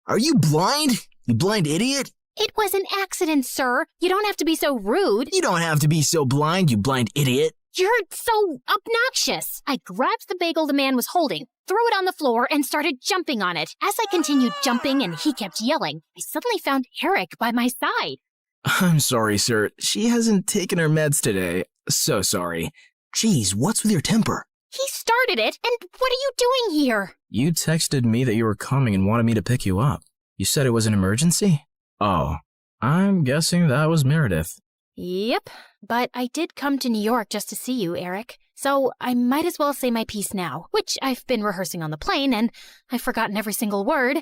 Are you blind? You blind idiot? It was an accident, sir. You don't have to be so rude. You don't have to be so blind, you blind idiot. You're so obnoxious. I grabbed the bagel the man was holding, threw it on the floor, and started jumping on it. As I continued jumping and he kept yelling, I suddenly found Eric by my side. I'm sorry, sir. She hasn't taken her meds today. So sorry. Jeez, what's with your temper? He started it, and what are you doing here? You texted me that you were coming and wanted me to pick you up. You said it was an emergency? Oh, I'm guessing that was Meredith. Yep, but I did come to New York just to see you, Eric. So I might as well say my piece now, which I've been rehearsing on the plane, and I've forgotten every single word.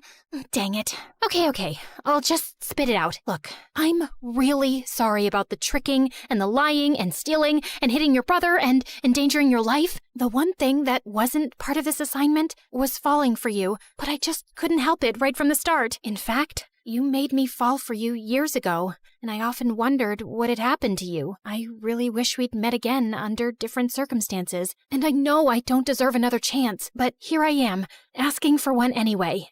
Dang it. Okay, I'll just spit it out. Look, I'm really sorry about the tricking and the lying and stealing and hitting your brother and endangering your life. The one thing that wasn't part of this assignment was falling for you, but I just couldn't help it right from the start. In fact, you made me fall for you years ago, and I often wondered what had happened to you. I really wish we'd met again under different circumstances, and I know I don't deserve another chance, but here I am, asking for one anyway.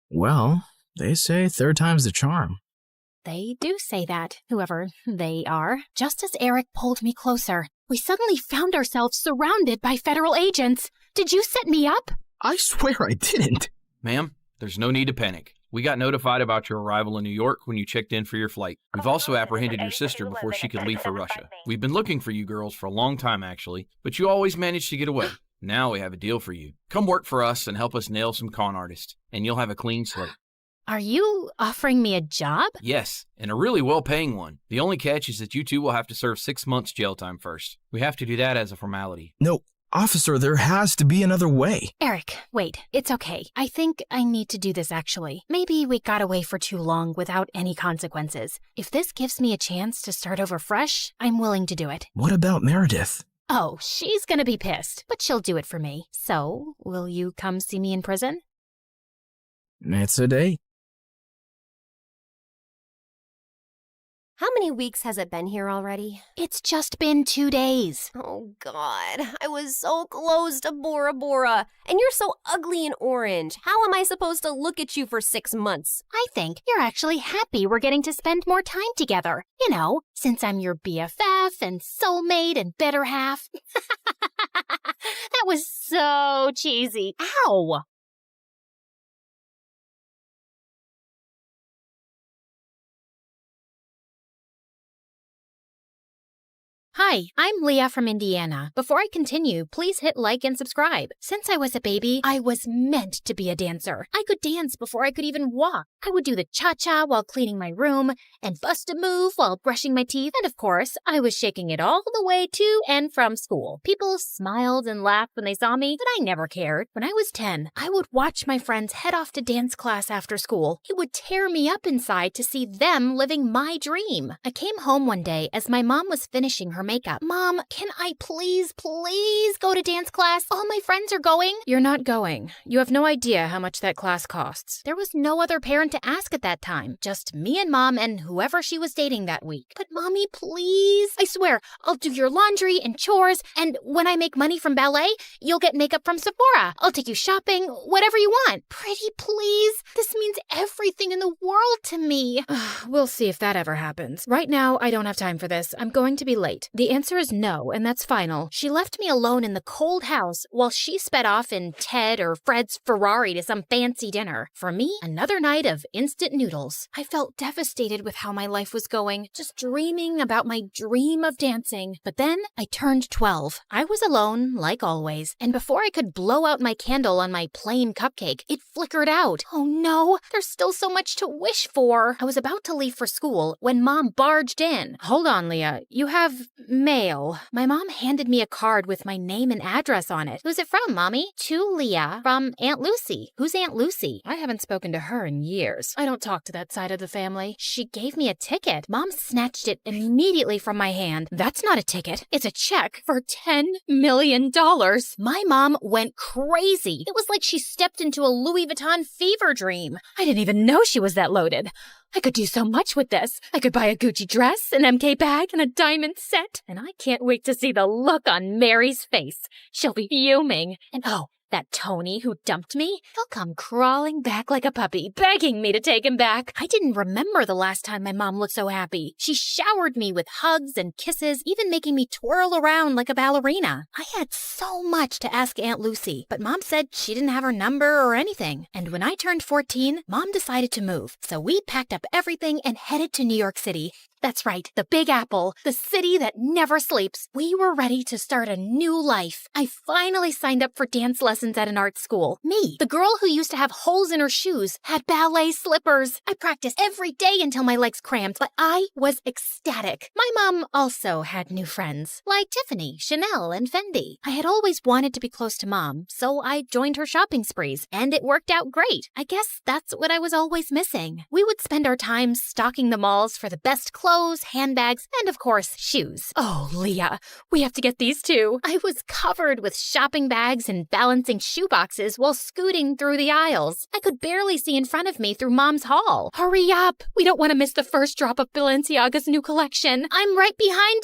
Well, they say third time's the charm. They do say that, whoever they are. Just as Eric pulled me closer, we suddenly found ourselves surrounded by federal agents. Did you set me up? I swear I didn't. Ma'am, there's no need to panic. We got notified about your arrival in New York when you checked in for your flight. We've also apprehended your sister before she could leave for Russia. We've been looking for you girls for a long time, actually, but you always managed to get away. Now we have a deal for you. Come work for us and help us nail some con artists, and you'll have a clean slate. Are you offering me a job? Yes, and a really well-paying one. The only catch is that you two will have to serve 6 months jail time first. We have to do that as a formality. No, officer, there has to be another way. Eric, wait, it's okay. I think I need to do this actually. Maybe we got away for too long without any consequences. If this gives me a chance to start over fresh, I'm willing to do it. What about Meredith? Oh, she's gonna be pissed, but she'll do it for me. So, will you come see me in prison? It's a date. How many weeks has it been here already? It's just been 2 days. Oh, God. I was so close to Bora Bora. And you're so ugly and orange. How am I supposed to look at you for 6 months? I think you're actually happy we're getting to spend more time together. You know, since I'm your BFF and soulmate and better half. That was so cheesy. Ow! Hi, I'm Leah from Indiana. Before I continue, please hit like and subscribe. Since I was a baby, I was meant to be a dancer. I could dance before I could even walk. I would do the cha-cha while cleaning my room, and bust a move while brushing my teeth, and of course, I was shaking it all the way to and from school. People smiled and laughed when they saw me, but I never cared. When I was 10, I would watch my friends head off to dance class after school. It would tear me up inside to see them living my dream. I came home one day as my mom was finishing her makeup. Mom, can I please go to dance class? All my friends are going. You're not going. You have no idea how much that class costs. There was no other parent to ask at that time. Just me and Mom and whoever she was dating that week. But Mommy, please. I swear, I'll do your laundry and chores, and when I make money from ballet, you'll get makeup from Sephora. I'll take you shopping, whatever you want. Pretty please. This means everything in the world to me. We'll see if that ever happens. Right now, I don't have time for this. I'm going to be late. The answer is no, and that's final. She left me alone in the cold house while she sped off in Ted or Fred's Ferrari to some fancy dinner. For me, another night of instant noodles. I felt devastated with how my life was going, just dreaming about my dream of dancing. But then I turned 12. I was alone, like always, and before I could blow out my candle on my plain cupcake, it flickered out. Oh no, there's still so much to wish for. I was about to leave for school when Mom barged in. Hold on, Leah. You have mail. My mom handed me a card with my name and address on it. Who's it from, Mommy? To Leah, from Aunt Lucy. Who's Aunt Lucy? I haven't spoken to her in years. I don't talk to that side of the family. She gave me a ticket. Mom snatched it immediately from my hand. That's not a ticket. It's a check for $10 million. My mom went crazy. It was like she stepped into a Louis Vuitton fever dream. I didn't even know she was that loaded. I could do so much with this. I could buy a Gucci dress, an MK bag, and a diamond set. And I can't wait to see the look on Mary's face. She'll be fuming. And oh, that Tony who dumped me, he'll come crawling back like a puppy, begging me to take him back. I didn't remember the last time my mom looked so happy. She showered me with hugs and kisses, even making me twirl around like a ballerina. I had so much to ask Aunt Lucy, but Mom said she didn't have her number or anything. And when I turned 14, Mom decided to move. So we packed up everything and headed to New York City. That's right, the Big Apple, the city that never sleeps. We were ready to start a new life. I finally signed up for dance lessons at an art school. Me, the girl who used to have holes in her shoes, had ballet slippers. I practiced every day until my legs cramped, but I was ecstatic. My mom also had new friends, like Tiffany, Chanel, and Fendi. I had always wanted to be close to Mom, so I joined her shopping sprees, and it worked out great. I guess that's what I was always missing. We would spend our time stalking the malls for the best clothes, handbags, and of course, shoes. Oh, Leah, we have to get these too. I was covered with shopping bags and balancing shoe boxes while scooting through the aisles. I could barely see in front of me through Mom's hall. Hurry up! We don't want to miss the first drop of Balenciaga's new collection. I'm right behind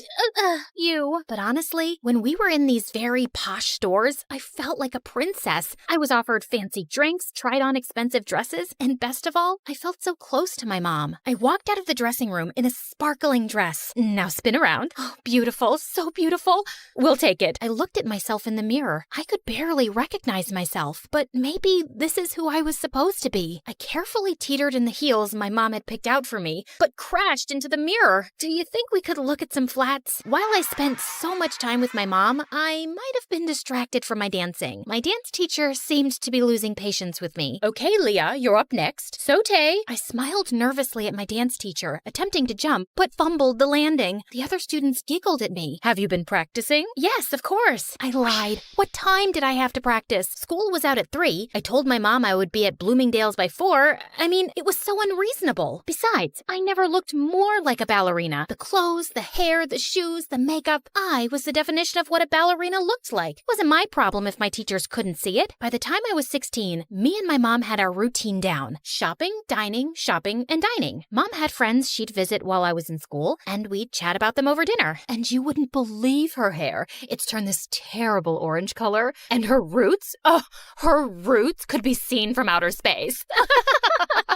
you. But honestly, when we were in these very posh stores, I felt like a princess. I was offered fancy drinks, tried on expensive dresses, and best of all, I felt so close to my mom. I walked out of the dressing room in a sparkling dress. Now spin around. Oh, beautiful, so beautiful. We'll take it. I looked at myself in the mirror. I could barely recognize myself, but maybe this is who I was supposed to be. I carefully teetered in the heels my mom had picked out for me, but crashed into the mirror. Do you think we could look at some flats? While I spent so much time with my mom, I might have been distracted from my dancing. My dance teacher seemed to be losing patience with me. Okay, Leah, you're up next. Saute. I smiled nervously at my dance teacher, attempting to jump, but fumbled the landing. The other students giggled at me. Have you been practicing? Yes, of course. I lied. What time did I have to practice? School was out at 3. I told my mom I would be at Bloomingdale's by 4. I mean, it was so unreasonable. Besides, I never looked more like a ballerina. The clothes, the hair, the shoes, the makeup. I was the definition of what a ballerina looked like. It wasn't my problem if my teachers couldn't see it. By the time I was 16, me and my mom had our routine down. Shopping, dining, and dining. Mom had friends she'd visit while I was in school, and we'd chat about them over dinner. And you wouldn't believe her hair. It's turned this terrible orange color. And her roots? Oh, her roots could be seen from outer space.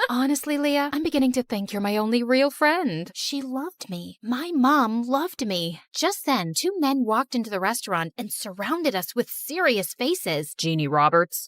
Honestly, Leah, I'm beginning to think you're my only real friend. She loved me. My mom loved me. Just then, 2 men walked into the restaurant and surrounded us with serious faces. Jeannie Roberts?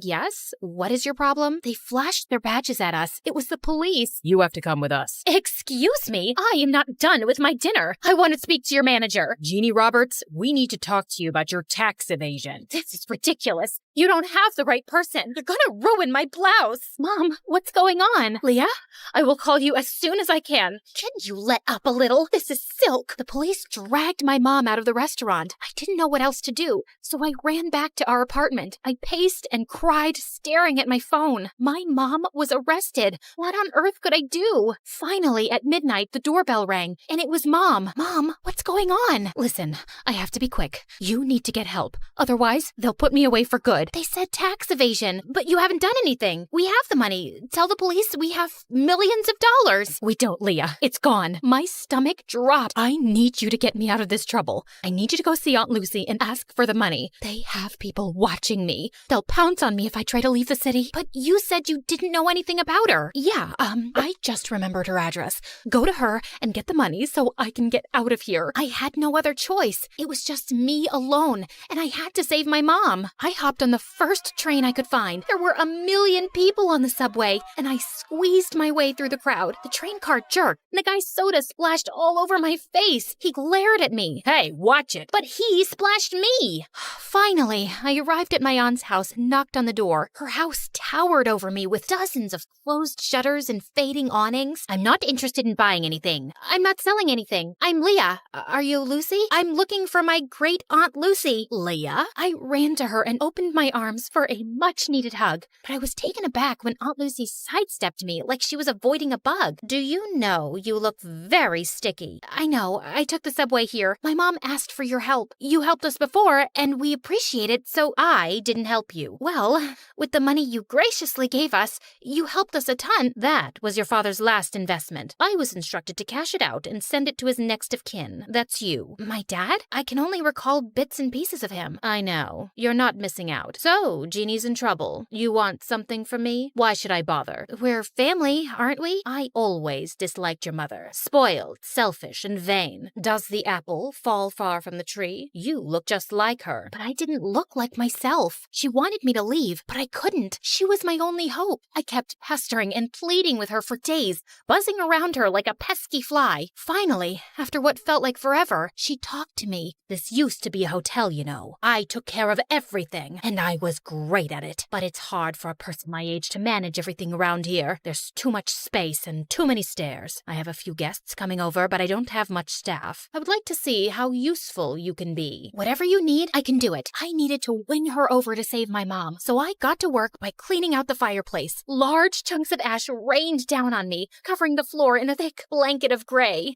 Yes? What is your problem? They flashed their badges at us. It was the police. You have to come with us. Excuse me? I am not done with my dinner. I want to speak to your manager. Jeannie Roberts, we need to talk to you about your tax evasion. This is ridiculous. You don't have the right person. You're gonna ruin my blouse. Mom, what's going going on? Leah, I will call you as soon as I can. Can you let up a little? This is silk. The police dragged my mom out of the restaurant. I didn't know what else to do, so I ran back to our apartment. I paced and cried, staring at my phone. My mom was arrested. What on earth could I do? Finally, at midnight, the doorbell rang, and it was Mom. Mom, what's going on? Listen, I have to be quick. You need to get help. Otherwise, they'll put me away for good. They said tax evasion, but you haven't done anything. We have the money. Tell the police we have millions of dollars. We don't, Leah. It's gone. My stomach dropped. I need you to get me out of this trouble. I need you to go see Aunt Lucy and ask for the money. They have people watching me. They'll pounce on me if I try to leave the city. But you said you didn't know anything about her. Yeah, I just remembered her address. Go to her and get the money so I can get out of here. I had no other choice. It was just me alone, and I had to save my mom. I hopped on the first train I could find. There were 1 million people on the subway, and I squeezed my way through the crowd. The train car jerked, and the guy's soda splashed all over my face. He glared at me. Hey, watch it. But he splashed me. Finally, I arrived at my aunt's house and knocked on the door. Her house towered over me with dozens of closed shutters and fading awnings. I'm not interested in buying anything. I'm not selling anything. I'm Leah. Are you Lucy? I'm looking for my great Aunt Lucy. Leah? I ran to her and opened my arms for a much-needed hug, but I was taken aback when Aunt Lucy sidestepped me like she was avoiding a bug. Do you know you look very sticky? I know. I took the subway here. My mom asked for your help. You helped us before, and we appreciate it, so I didn't help you. Well, with the money you graciously gave us, you helped us a ton. That was your father's last investment. I was instructed to cash it out and send it to his next of kin. That's you. My dad? I can only recall bits and pieces of him. I know. You're not missing out. So, Jeannie's in trouble. You want something from me? Why should I bother? We're family, aren't we? I always disliked your mother. Spoiled, selfish, and vain. Does the apple fall far from the tree? You look just like her. But I didn't look like myself. She wanted me to leave, but I couldn't. She was my only hope. I kept pestering and pleading with her for days, buzzing around her like a pesky fly. Finally, after what felt like forever, she talked to me. This used to be a hotel, you know. I took care of everything, and I was great at it. But it's hard for a person my age to manage everything around here. There's too much space and too many stairs. I have a few guests coming over, but I don't have much staff. I would like to see how useful you can be. Whatever you need, I can do it. I needed to win her over to save my mom, so I got to work by cleaning out the fireplace. Large chunks of ash rained down on me, covering the floor in a thick blanket of gray.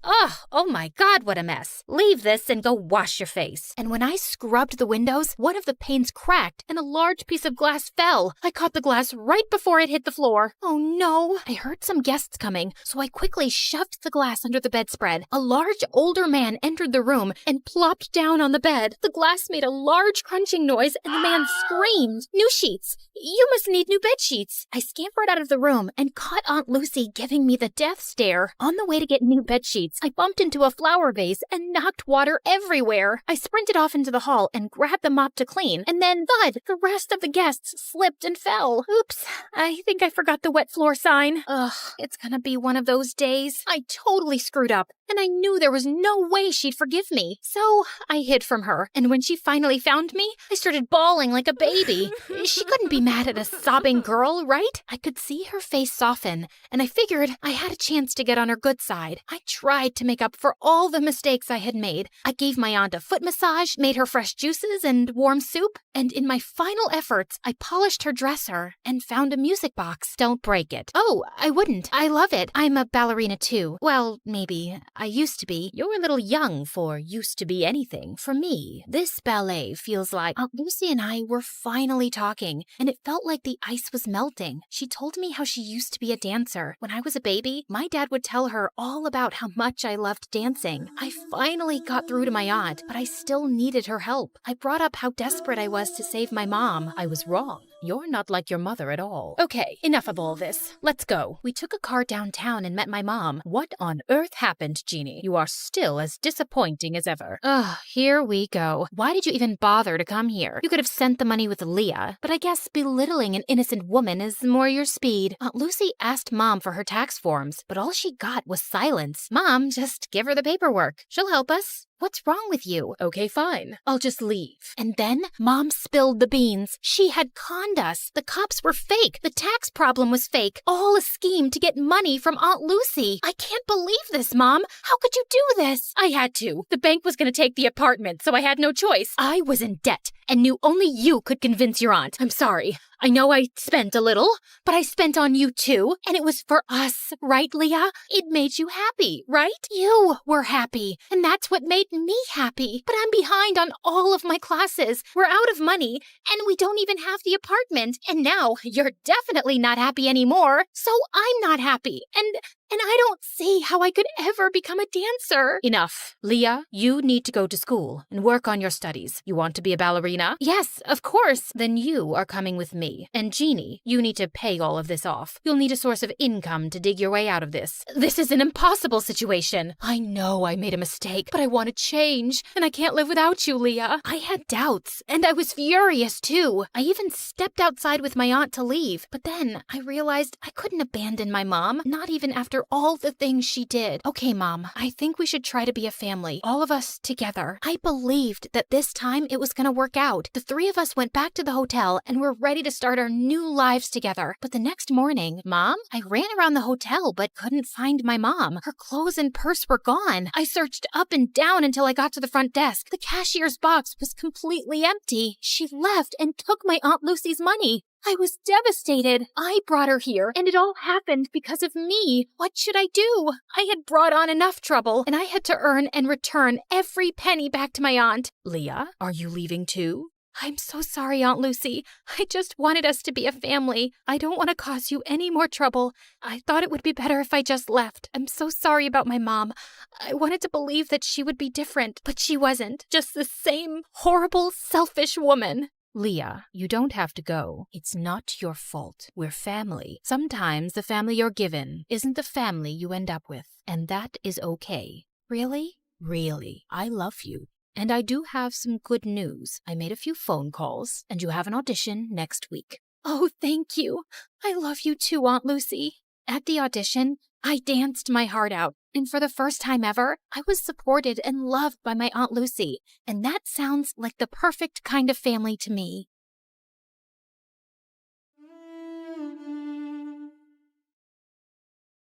Oh my God, what a mess. Leave this and go wash your face. And when I scrubbed the windows, one of the panes cracked and a large piece of glass fell. I caught the glass right before it hit the floor. Oh no. I heard some guests coming, so I quickly shoved the glass under the bedspread. A large older man entered the room and plopped down on the bed. The glass made a large crunching noise and the man screamed. New sheets. You must need new bed sheets. I scampered out of the room and caught Aunt Lucy giving me the death stare. On the way to get new bed sheets, I bumped into a flower vase and knocked water everywhere. I sprinted off into the hall and grabbed the mop to clean, and then thud, the rest of the guests slipped and fell. Oops, I think I forgot the wet floor sign. Ugh, it's gonna be one of those days. I totally screwed up, and I knew there was no way she'd forgive me. So I hid from her, and when she finally found me, I started bawling like a baby. She couldn't be mad at a sobbing girl, right? I could see her face soften, and I figured I had a chance to get on her good side. I tried to make up for all the mistakes I had made. I gave my aunt a foot massage, made her fresh juices and warm soup, and in my final efforts, I polished her dresser and found a music box. Don't break it. Oh, I wouldn't. I love it. I'm a ballerina too. Well, maybe. I used to be. You're a little young for used to be anything. For me, this ballet feels like Aunt Lucy and I were finally talking, and it felt like the ice was melting. She told me how she used to be a dancer. When I was a baby, my dad would tell her all about how much I loved dancing. I finally got through to my aunt, but I still needed her help. I brought up how desperate I was to save my mom. I was wrong. You're not like your mother at all. Okay, enough of all this. Let's go. We took a car downtown and met my mom. What on earth happened, Jeannie? You are still as disappointing as ever. Ugh, here we go. Why did you even bother to come here? You could have sent the money with Leah, but I guess belittling an innocent woman is more your speed. Aunt Lucy asked Mom for her tax forms, but all she got was silence. Mom, just give her the paperwork. She'll help us. What's wrong with you? Okay, fine. I'll just leave. And then Mom spilled the beans. She had conned us. The cops were fake. The tax problem was fake. All a scheme to get money from Aunt Lucy. I can't believe this, Mom. How could you do this? I had to. The bank was going to take the apartment, so I had no choice. I was in debt and knew only you could convince your aunt. I'm sorry. I know I spent a little, but I spent on you too, and it was for us, right, Leah? It made you happy, right? You were happy, and that's what made me happy. But I'm behind on all of my classes. We're out of money, and we don't even have the apartment. And now you're definitely not happy anymore, so I'm not happy. And I don't see how I could ever become a dancer. Enough. Leah, you need to go to school and work on your studies. You want to be a ballerina? Yes, of course. Then you are coming with me. And Jeannie, you need to pay all of this off. You'll need a source of income to dig your way out of this. This is an impossible situation. I know I made a mistake, but I want to change. And I can't live without you, Leah. I had doubts, and I was furious too. I even stepped outside with my aunt to leave. But then I realized I couldn't abandon my mom, not even after all the things she did. Okay, Mom, I think we should try to be a family, all of us together. I believed that this time it was going to work out. The three of us went back to the hotel and were ready to start our new lives together. But the next morning, Mom, I ran around the hotel but couldn't find my mom. Her clothes and purse were gone. I searched up and down until I got to the front desk. The cashier's box was completely empty. She left and took my Aunt Lucy's money. I was devastated. I brought her here, and it all happened because of me. What should I do? I had brought on enough trouble, and I had to earn and return every penny back to my aunt. Leah, are you leaving too? I'm so sorry, Aunt Lucy. I just wanted us to be a family. I don't want to cause you any more trouble. I thought it would be better if I just left. I'm so sorry about my mom. I wanted to believe that she would be different, but she wasn't. Just the same horrible, selfish woman. Leah, you don't have to go. It's not your fault. We're family. Sometimes the family you're given isn't the family you end up with, and that is okay. Really? Really, I love you. And I do have some good news. I made a few phone calls, and you have an audition next week. Oh, thank you. I love you too, Aunt Lucy. At the audition, I danced my heart out, and for the first time ever, I was supported and loved by my Aunt Lucy, and that sounds like the perfect kind of family to me.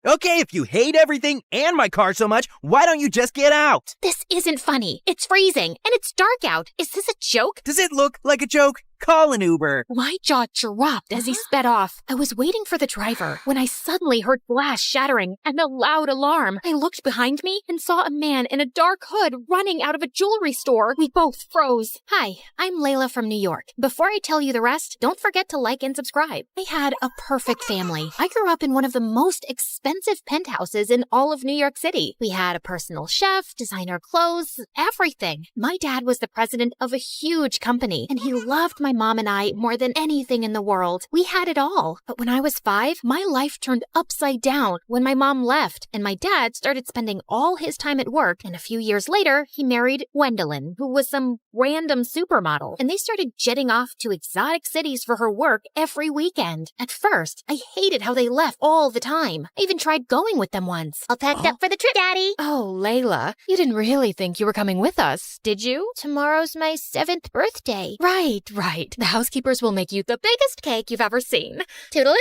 Okay, if you hate everything and my car so much, why don't you just get out? This isn't funny. It's freezing, and it's dark out. Is this a joke? Does it look like a joke? Call an Uber. My jaw dropped as he sped off. I was waiting for the driver when I suddenly heard glass shattering and a loud alarm. I looked behind me and saw a man in a dark hood running out of a jewelry store. We both froze. Hi, I'm Layla from New York. Before I tell you the rest, don't forget to like and subscribe. I had a perfect family. I grew up in one of the most expensive penthouses in all of New York City. We had a personal chef, designer clothes, everything. My dad was the president of a huge company, and he loved my mom and I more than anything in the world. We had it all. But when I was 5, my life turned upside down when my mom left, and my dad started spending all his time at work, and a few years later, he married Gwendolyn, who was some random supermodel, and they started jetting off to exotic cities for her work every weekend. At first, I hated how they left all the time. I even tried going with them once. All packed up for the trip, Daddy. Oh, Layla, you didn't really think you were coming with us, did you? Tomorrow's my 7th birthday. Right. The housekeepers will make you the biggest cake you've ever seen. Toodaloo!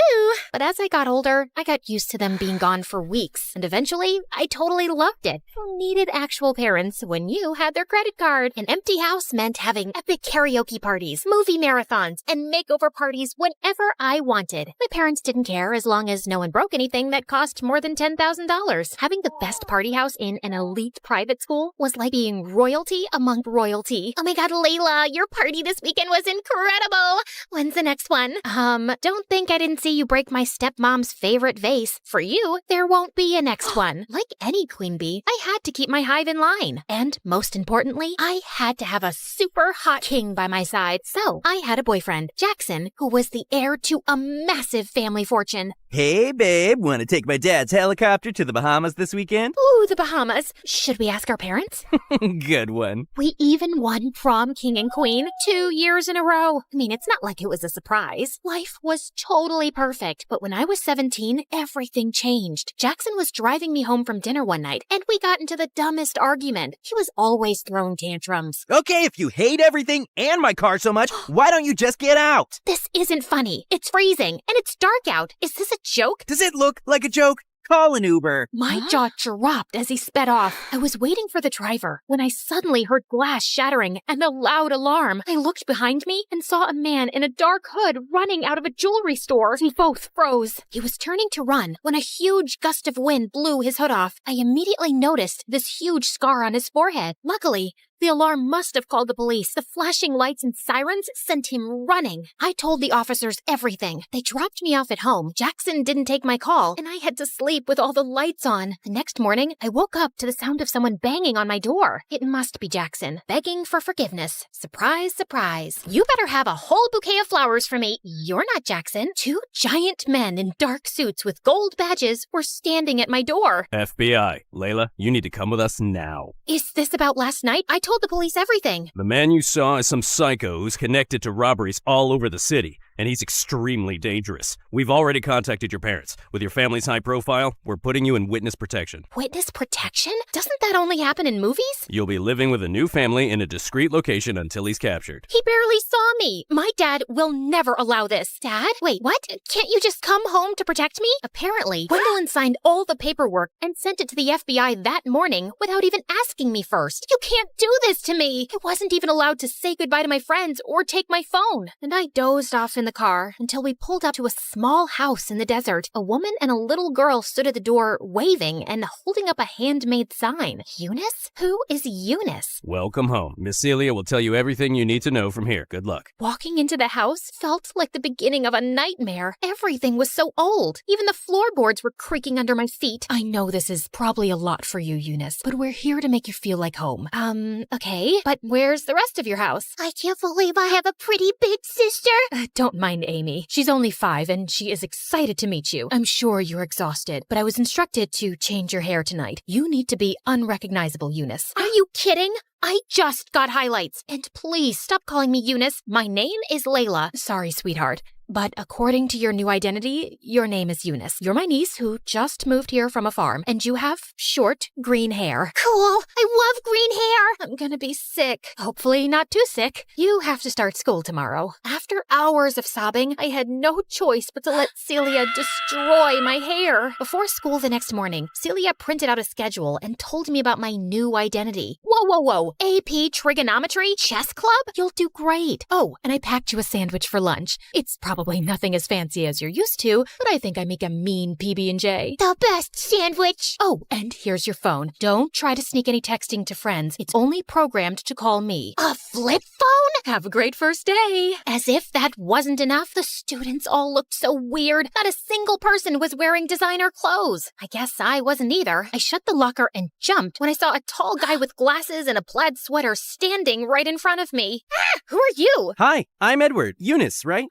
But as I got older, I got used to them being gone for weeks, and eventually, I totally loved it. Who needed actual parents when you had their credit card? An empty house meant having epic karaoke parties, movie marathons, and makeover parties whenever I wanted. My parents didn't care as long as no one broke anything that cost more than $10,000. Having the best party house in an elite private school was like being royalty among royalty. Oh my god, Layla, your party this weekend was incredible! When's the next one? Don't think I didn't see you break my stepmom's favorite vase. For you, there won't be a next one. Like any queen bee, I had to keep my hive in line. And most importantly, I had to have a super hot king by my side. So I had a boyfriend, Jackson, who was the heir to a massive family fortune. Hey, babe, want to take my dad's helicopter to the Bahamas this weekend? Ooh, the Bahamas. Should we ask our parents? Good one. We even won prom king and queen 2 years in a row. hero. I mean, it's not like it was a surprise. Life was totally perfect, but when I was 17, everything changed. Jackson was driving me home from dinner one night, and we got into the dumbest argument. He was always throwing tantrums. Okay, if you hate everything and my car so much, why don't you just get out? This isn't funny. It's freezing, and it's dark out. Is this a joke? Does it look like a joke? Call an Uber. My jaw dropped as he sped off. I was waiting for the driver when I suddenly heard glass shattering and a loud alarm. I looked behind me and saw a man in a dark hood running out of a jewelry store. We both froze. He was turning to run when a huge gust of wind blew his hood off. I immediately noticed this huge scar on his forehead. Luckily, the alarm must have called the police. The flashing lights and sirens sent him running. I told the officers everything. They dropped me off at home. Jackson didn't take my call, and I had to sleep with all the lights on. The next morning, I woke up to the sound of someone banging on my door. It must be Jackson, begging for forgiveness. Surprise, surprise. You better have a whole bouquet of flowers for me. You're not Jackson. Two giant men in dark suits with gold badges were standing at my door. FBI, Layla, you need to come with us now. Is this about last night? I told the police everything. The man you saw is some psycho who's connected to robberies all over the city, and he's extremely dangerous. We've already contacted your parents. With your family's high profile, we're putting you in witness protection. Witness protection? Doesn't that only happen in movies? You'll be living with a new family in a discreet location until he's captured. He barely saw me. My dad will never allow this. Dad? Wait, what? Can't you just come home to protect me? Apparently, Gwendolyn signed all the paperwork and sent it to the FBI that morning without even asking me first. You can't do this to me. I wasn't even allowed to say goodbye to my friends or take my phone. And I dozed off in the car until we pulled up to a small house in the desert. A woman and a little girl stood at the door waving and holding up a handmade sign. Eunice? Who is Eunice? Welcome home. Miss Celia will tell you everything you need to know from here. Good luck. Walking into the house felt like the beginning of a nightmare. Everything was so old. Even the floorboards were creaking under my feet. I know this is probably a lot for you, Eunice, but we're here to make you feel like home. Okay, but where's the rest of your house? I can't believe I have a pretty big sister. Don't mind Amy. She's only 5 and she is excited to meet you. I'm sure you're exhausted, but I was instructed to change your hair tonight. You need to be unrecognizable, Eunice. Are you kidding? I just got highlights. And please stop calling me Eunice. My name is Layla. Sorry, sweetheart. But according to your new identity, your name is Eunice. You're my niece who just moved here from a farm, and you have short green hair. Cool. I love green hair. I'm gonna be sick. Hopefully not too sick. You have to start school tomorrow. After hours of sobbing, I had no choice but to let Celia destroy my hair. Before school the next morning, Celia printed out a schedule and told me about my new identity. Whoa. AP Trigonometry Chess Club? You'll do great. Oh, and I packed you a sandwich for lunch. It's probably nothing as fancy as you're used to, but I think I make a mean PB&J. The best sandwich. Oh, and here's your phone. Don't try to sneak any texting to friends. It's only programmed to call me. A flip phone? Have a great first day. As if that wasn't enough, the students all looked so weird. Not a single person was wearing designer clothes. I guess I wasn't either. I shut the locker and jumped when I saw a tall guy with glasses and a plaid sweater standing right in front of me. Who are you? Hi, I'm Edward. Eunice, right?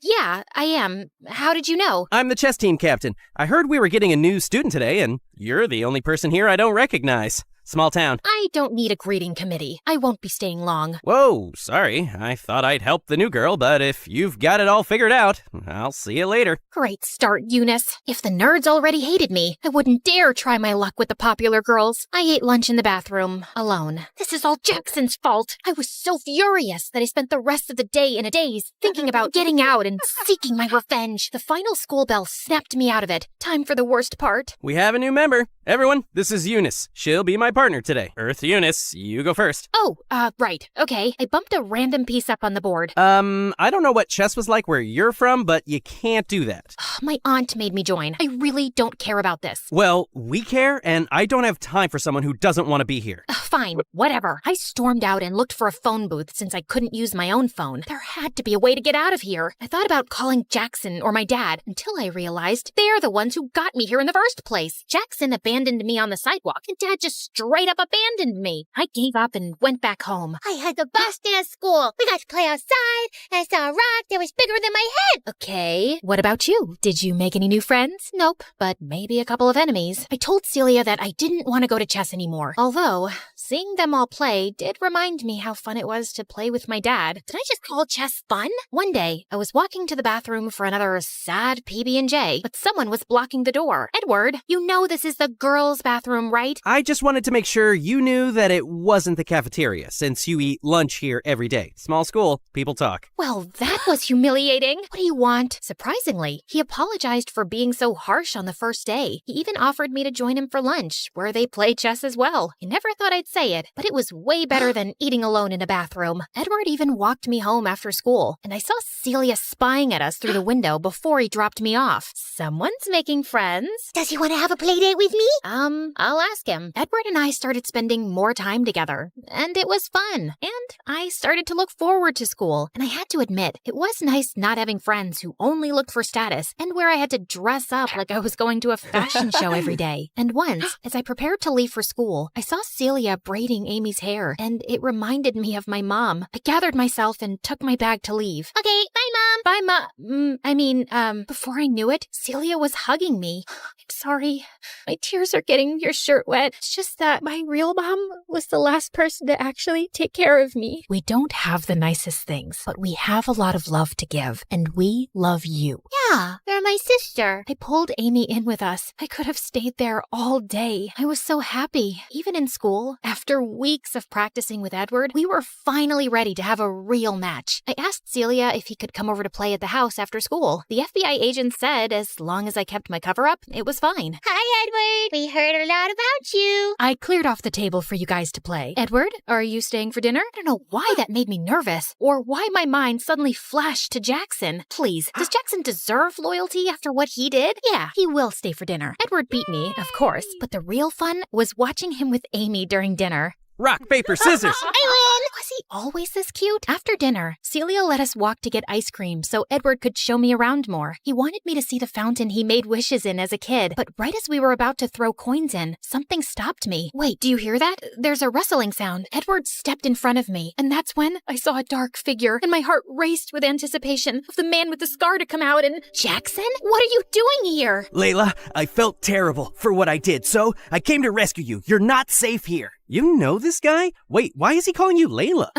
Yeah, I am. How did you know? I'm the chess team captain. I heard we were getting a new student today, and you're the only person here I don't recognize. Small town. I don't need a greeting committee. I won't be staying long. Whoa, sorry. I thought I'd help the new girl, but if you've got it all figured out, I'll see you later. Great start, Eunice. If the nerds already hated me, I wouldn't dare try my luck with the popular girls. I ate lunch in the bathroom, alone. This is all Jackson's fault. I was so furious that I spent the rest of the day in a daze, thinking about getting out and seeking my revenge. The final school bell snapped me out of it. Time for the worst part. We have a new member. Everyone, this is Eunice. She'll be my partner today. Earth Eunice, you go first. Oh, right. Okay. I bumped a random piece up on the board. I don't know what chess was like where you're from, but you can't do that. My aunt made me join. I really don't care about this. Well, we care, and I don't have time for someone who doesn't want to be here. Fine, whatever. I stormed out and looked for a phone booth since I couldn't use my own phone. There had to be a way to get out of here. I thought about calling Jackson or my dad until I realized they're the ones who got me here in the first place. Jackson abandoned me on the sidewalk, and Dad just straight up abandoned me. I gave up and went back home. I had the best day of school. We got to play outside, and I saw a rock that was bigger than my head. Okay, what about you? Did you make any new friends? Nope, but maybe a couple of enemies. I told Celia that I didn't want to go to chess anymore, although Seeing them all play did remind me how fun it was to play with my dad. Did I just call chess fun? One day, I was walking to the bathroom for another sad PB&J, but someone was blocking the door. Edward, you know this is the girls' bathroom, right? I just wanted to make sure you knew that it wasn't the cafeteria, since you eat lunch here every day. Small school, people talk. Well, that was humiliating. What do you want? Surprisingly, he apologized for being so harsh on the first day. He even offered me to join him for lunch, where they play chess as well. I never thought I'd say it, but it was way better than eating alone in a bathroom. Edward even walked me home after school, and I saw Celia spying at us through the window before he dropped me off. Someone's making friends. Does he want to have a play date with me? I'll ask him. Edward and I started spending more time together, and it was fun. And I started to look forward to school, and I had to admit, it was nice not having friends who only looked for status and where I had to dress up like I was going to a fashion show every day. And once, as I prepared to leave for school, I saw Celia braiding Amy's hair, and it reminded me of my mom. I gathered myself and took my bag to leave. Okay, bye, Mom. Bye, before I knew it, Celia was hugging me. I'm sorry. My tears are getting your shirt wet. It's just that my real mom was the last person to actually take care of me. We don't have the nicest things, but we have a lot of love to give, and we love you. Yeah, you're my sister. I pulled Amy in with us. I could have stayed there all day. I was so happy. Even in school, after weeks of practicing with Edward, we were finally ready to have a real match. I asked Celia if he could come over to play at the house after school. The FBI agent said as long as I kept my cover up, it was fine. Hi, Edward. We heard a lot about you. I cleared off the table for you guys to play. Edward, are you staying for dinner? I don't know why that made me nervous, or why my mind suddenly flashed to Jackson. Please, does Jackson deserve loyalty after what he did? Yeah, he will stay for dinner. Edward beat me, of course, but the real fun was watching him with Amy during dinner. Rock, paper, scissors! I win! Was he always this cute? After dinner, Celia let us walk to get ice cream so Edward could show me around more. He wanted me to see the fountain he made wishes in as a kid, but right as we were about to throw coins in, something stopped me. Wait, do you hear that? There's a rustling sound. Edward stepped in front of me, and that's when I saw a dark figure, and my heart raced with anticipation of the man with the scar to come out and... Jackson? What are you doing here? Layla, I felt terrible for what I did, so I came to rescue you. You're not safe here. You know this guy? Wait, why is he calling you Layla?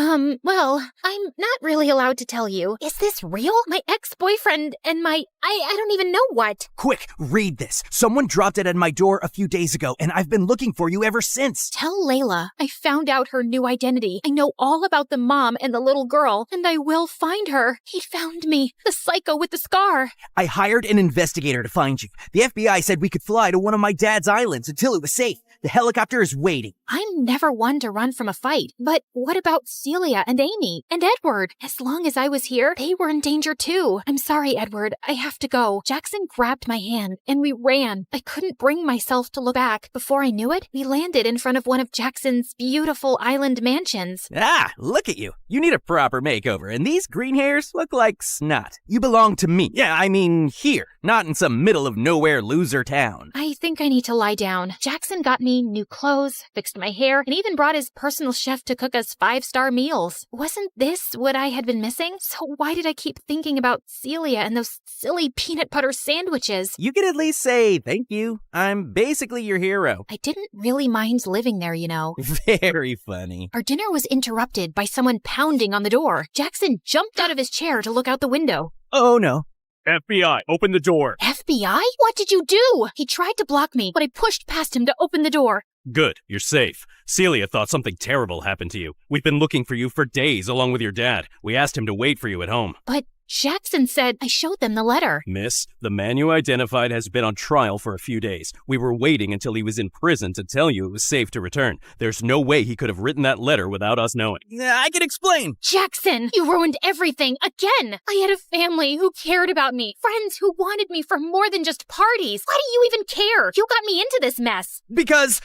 Well, I'm not really allowed to tell you. Is this real? My ex-boyfriend and I don't even know what. Quick, read this. Someone dropped it at my door a few days ago, and I've been looking for you ever since. Tell Layla I found out her new identity. I know all about the mom and the little girl, and I will find her. He found me, the psycho with the scar. I hired an investigator to find you. The FBI said we could fly to one of my dad's islands until it was safe. The helicopter is waiting. I'm never one to run from a fight. But what about Celia and Amy and Edward? As long as I was here, they were in danger too. I'm sorry, Edward. I have to go. Jackson grabbed my hand and we ran. I couldn't bring myself to look back. Before I knew it, we landed in front of one of Jackson's beautiful island mansions. Ah, look at you. You need a proper makeover, and these green hairs look like snot. You belong to me. Yeah, I mean here, not in some middle of nowhere loser town. I think I need to lie down. Jackson got me new clothes, fixed my hair, and even brought his personal chef to cook us 5-star meals. Wasn't this what I had been missing? So why did I keep thinking about Celia and those silly peanut butter sandwiches? You could at least say thank you. I'm basically your hero. I didn't really mind living there, you know. Very funny. Our dinner was interrupted by someone pounding on the door. Jackson jumped out of his chair to look out the window. Oh no. FBI, open the door. FBI? What did you do? He tried to block me, but I pushed past him to open the door. Good, you're safe. Celia thought something terrible happened to you. We've been looking for you for days along with your dad. We asked him to wait for you at home. But Jackson said I showed them the letter. Miss, the man you identified has been on trial for a few days. We were waiting until he was in prison to tell you it was safe to return. There's no way he could have written that letter without us knowing. I can explain. Jackson, you ruined everything again. I had a family who cared about me, friends who wanted me for more than just parties. Why do you even care? You got me into this mess. Because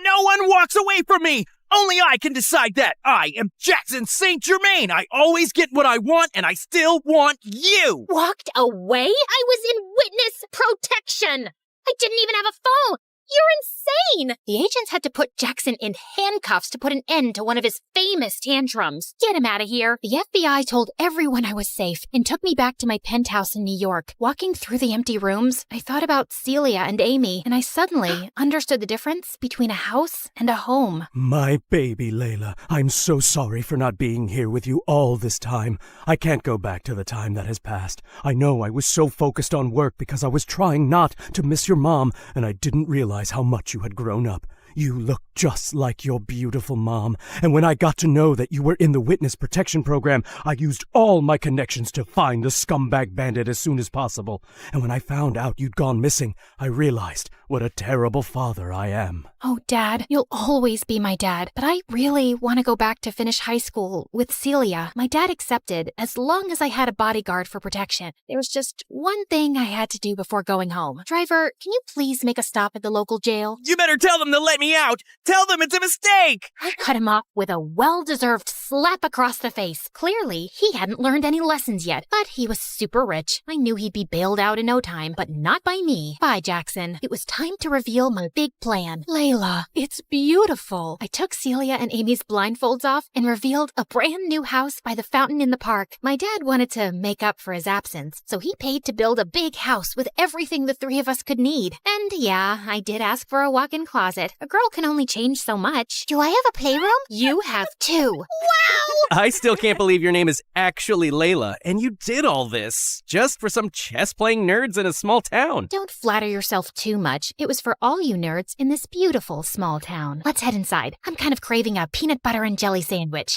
no one walks away from me. Only I can decide that. I am Jackson St. Germain. I always get what I want, and I still want you. Walked away? I was in witness protection. I didn't even have a phone. You're insane! The agents had to put Jackson in handcuffs to put an end to one of his famous tantrums. Get him out of here. The FBI told everyone I was safe and took me back to my penthouse in New York. Walking through the empty rooms, I thought about Celia and Amy, and I suddenly understood the difference between a house and a home. My baby, Layla. I'm so sorry for not being here with you all this time. I can't go back to the time that has passed. I know I was so focused on work because I was trying not to miss your mom, and I didn't realize how much you had grown up. You look just like your beautiful mom, and when I got to know that you were in the witness protection program, I used all my connections to find the scumbag bandit as soon as possible. And when I found out you'd gone missing, I realized what a terrible father I am. Oh, Dad, you'll always be my dad, but I really want to go back to finish high school with Celia. My dad accepted as long as I had a bodyguard for protection. There was just one thing I had to do before going home. Driver, can you please make a stop at the local jail? You better tell them to let me out. Tell them it's a mistake. I cut him off with a well-deserved slap across the face. Clearly, he hadn't learned any lessons yet, but he was super rich. I knew he'd be bailed out in no time, but not by me. Bye, Jackson. It was time to reveal my big plan. Layla, it's beautiful. I took Celia and Amy's blindfolds off and revealed a brand new house by the fountain in the park. My dad wanted to make up for his absence, so he paid to build a big house with everything the three of us could need. And yeah, I did ask for a walk-in closet. A girl can only change so much. Do I have a playroom? You have two. Wow! I still can't believe your name is actually Layla, and you did all this just for some chess-playing nerds in a small town. Don't flatter yourself too much. It was for all you nerds in this beautiful small town. Let's head inside. I'm kind of craving a peanut butter and jelly sandwich.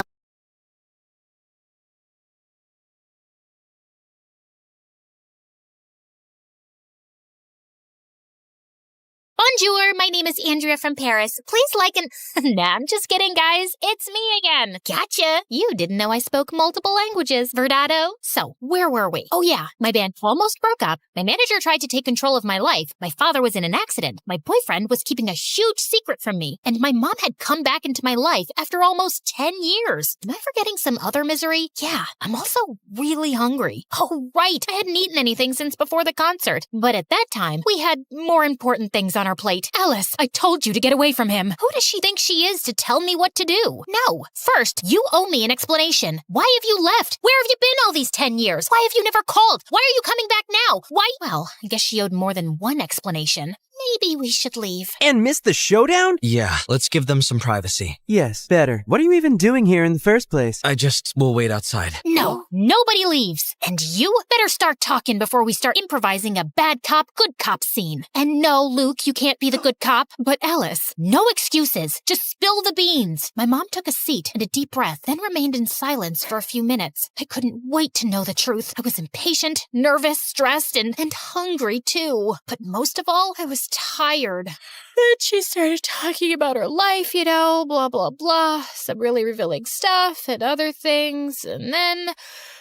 Bonjour, my name is Andrea from Paris. Please like and... Nah, I'm just kidding, guys. It's me again. Gotcha. You didn't know I spoke multiple languages, Verdado. So, where were we? Oh yeah, my band almost broke up. My manager tried to take control of my life. My father was in an accident. My boyfriend was keeping a huge secret from me. And my mom had come back into my life after almost 10 years. Am I forgetting some other misery? Yeah, I'm also really hungry. Oh, right. I hadn't eaten anything since before the concert. But at that time, we had more important things on our plate. Alice, I told you to get away from him. Who does she think she is to tell me what to do? No. First, you owe me an explanation. Why have you left? Where have you been all these 10 years? Why have you never called? Why are you coming back now? Why? Well, I guess she owed more than one explanation. Maybe we should leave. And miss the showdown? Yeah, let's give them some privacy. Yes, better. What are you even doing here in the first place? We'll wait outside. No, nobody leaves. And you better start talking before we start improvising a bad cop, good cop scene. And no, Luke, you can't be the good cop. But Alice, no excuses. Just spill the beans. My mom took a seat and a deep breath, then remained in silence for a few minutes. I couldn't wait to know the truth. I was impatient, nervous, stressed, and hungry too. But most of all, I was tired. Then she started talking about her life, blah, blah, blah, some really revealing stuff and other things, and then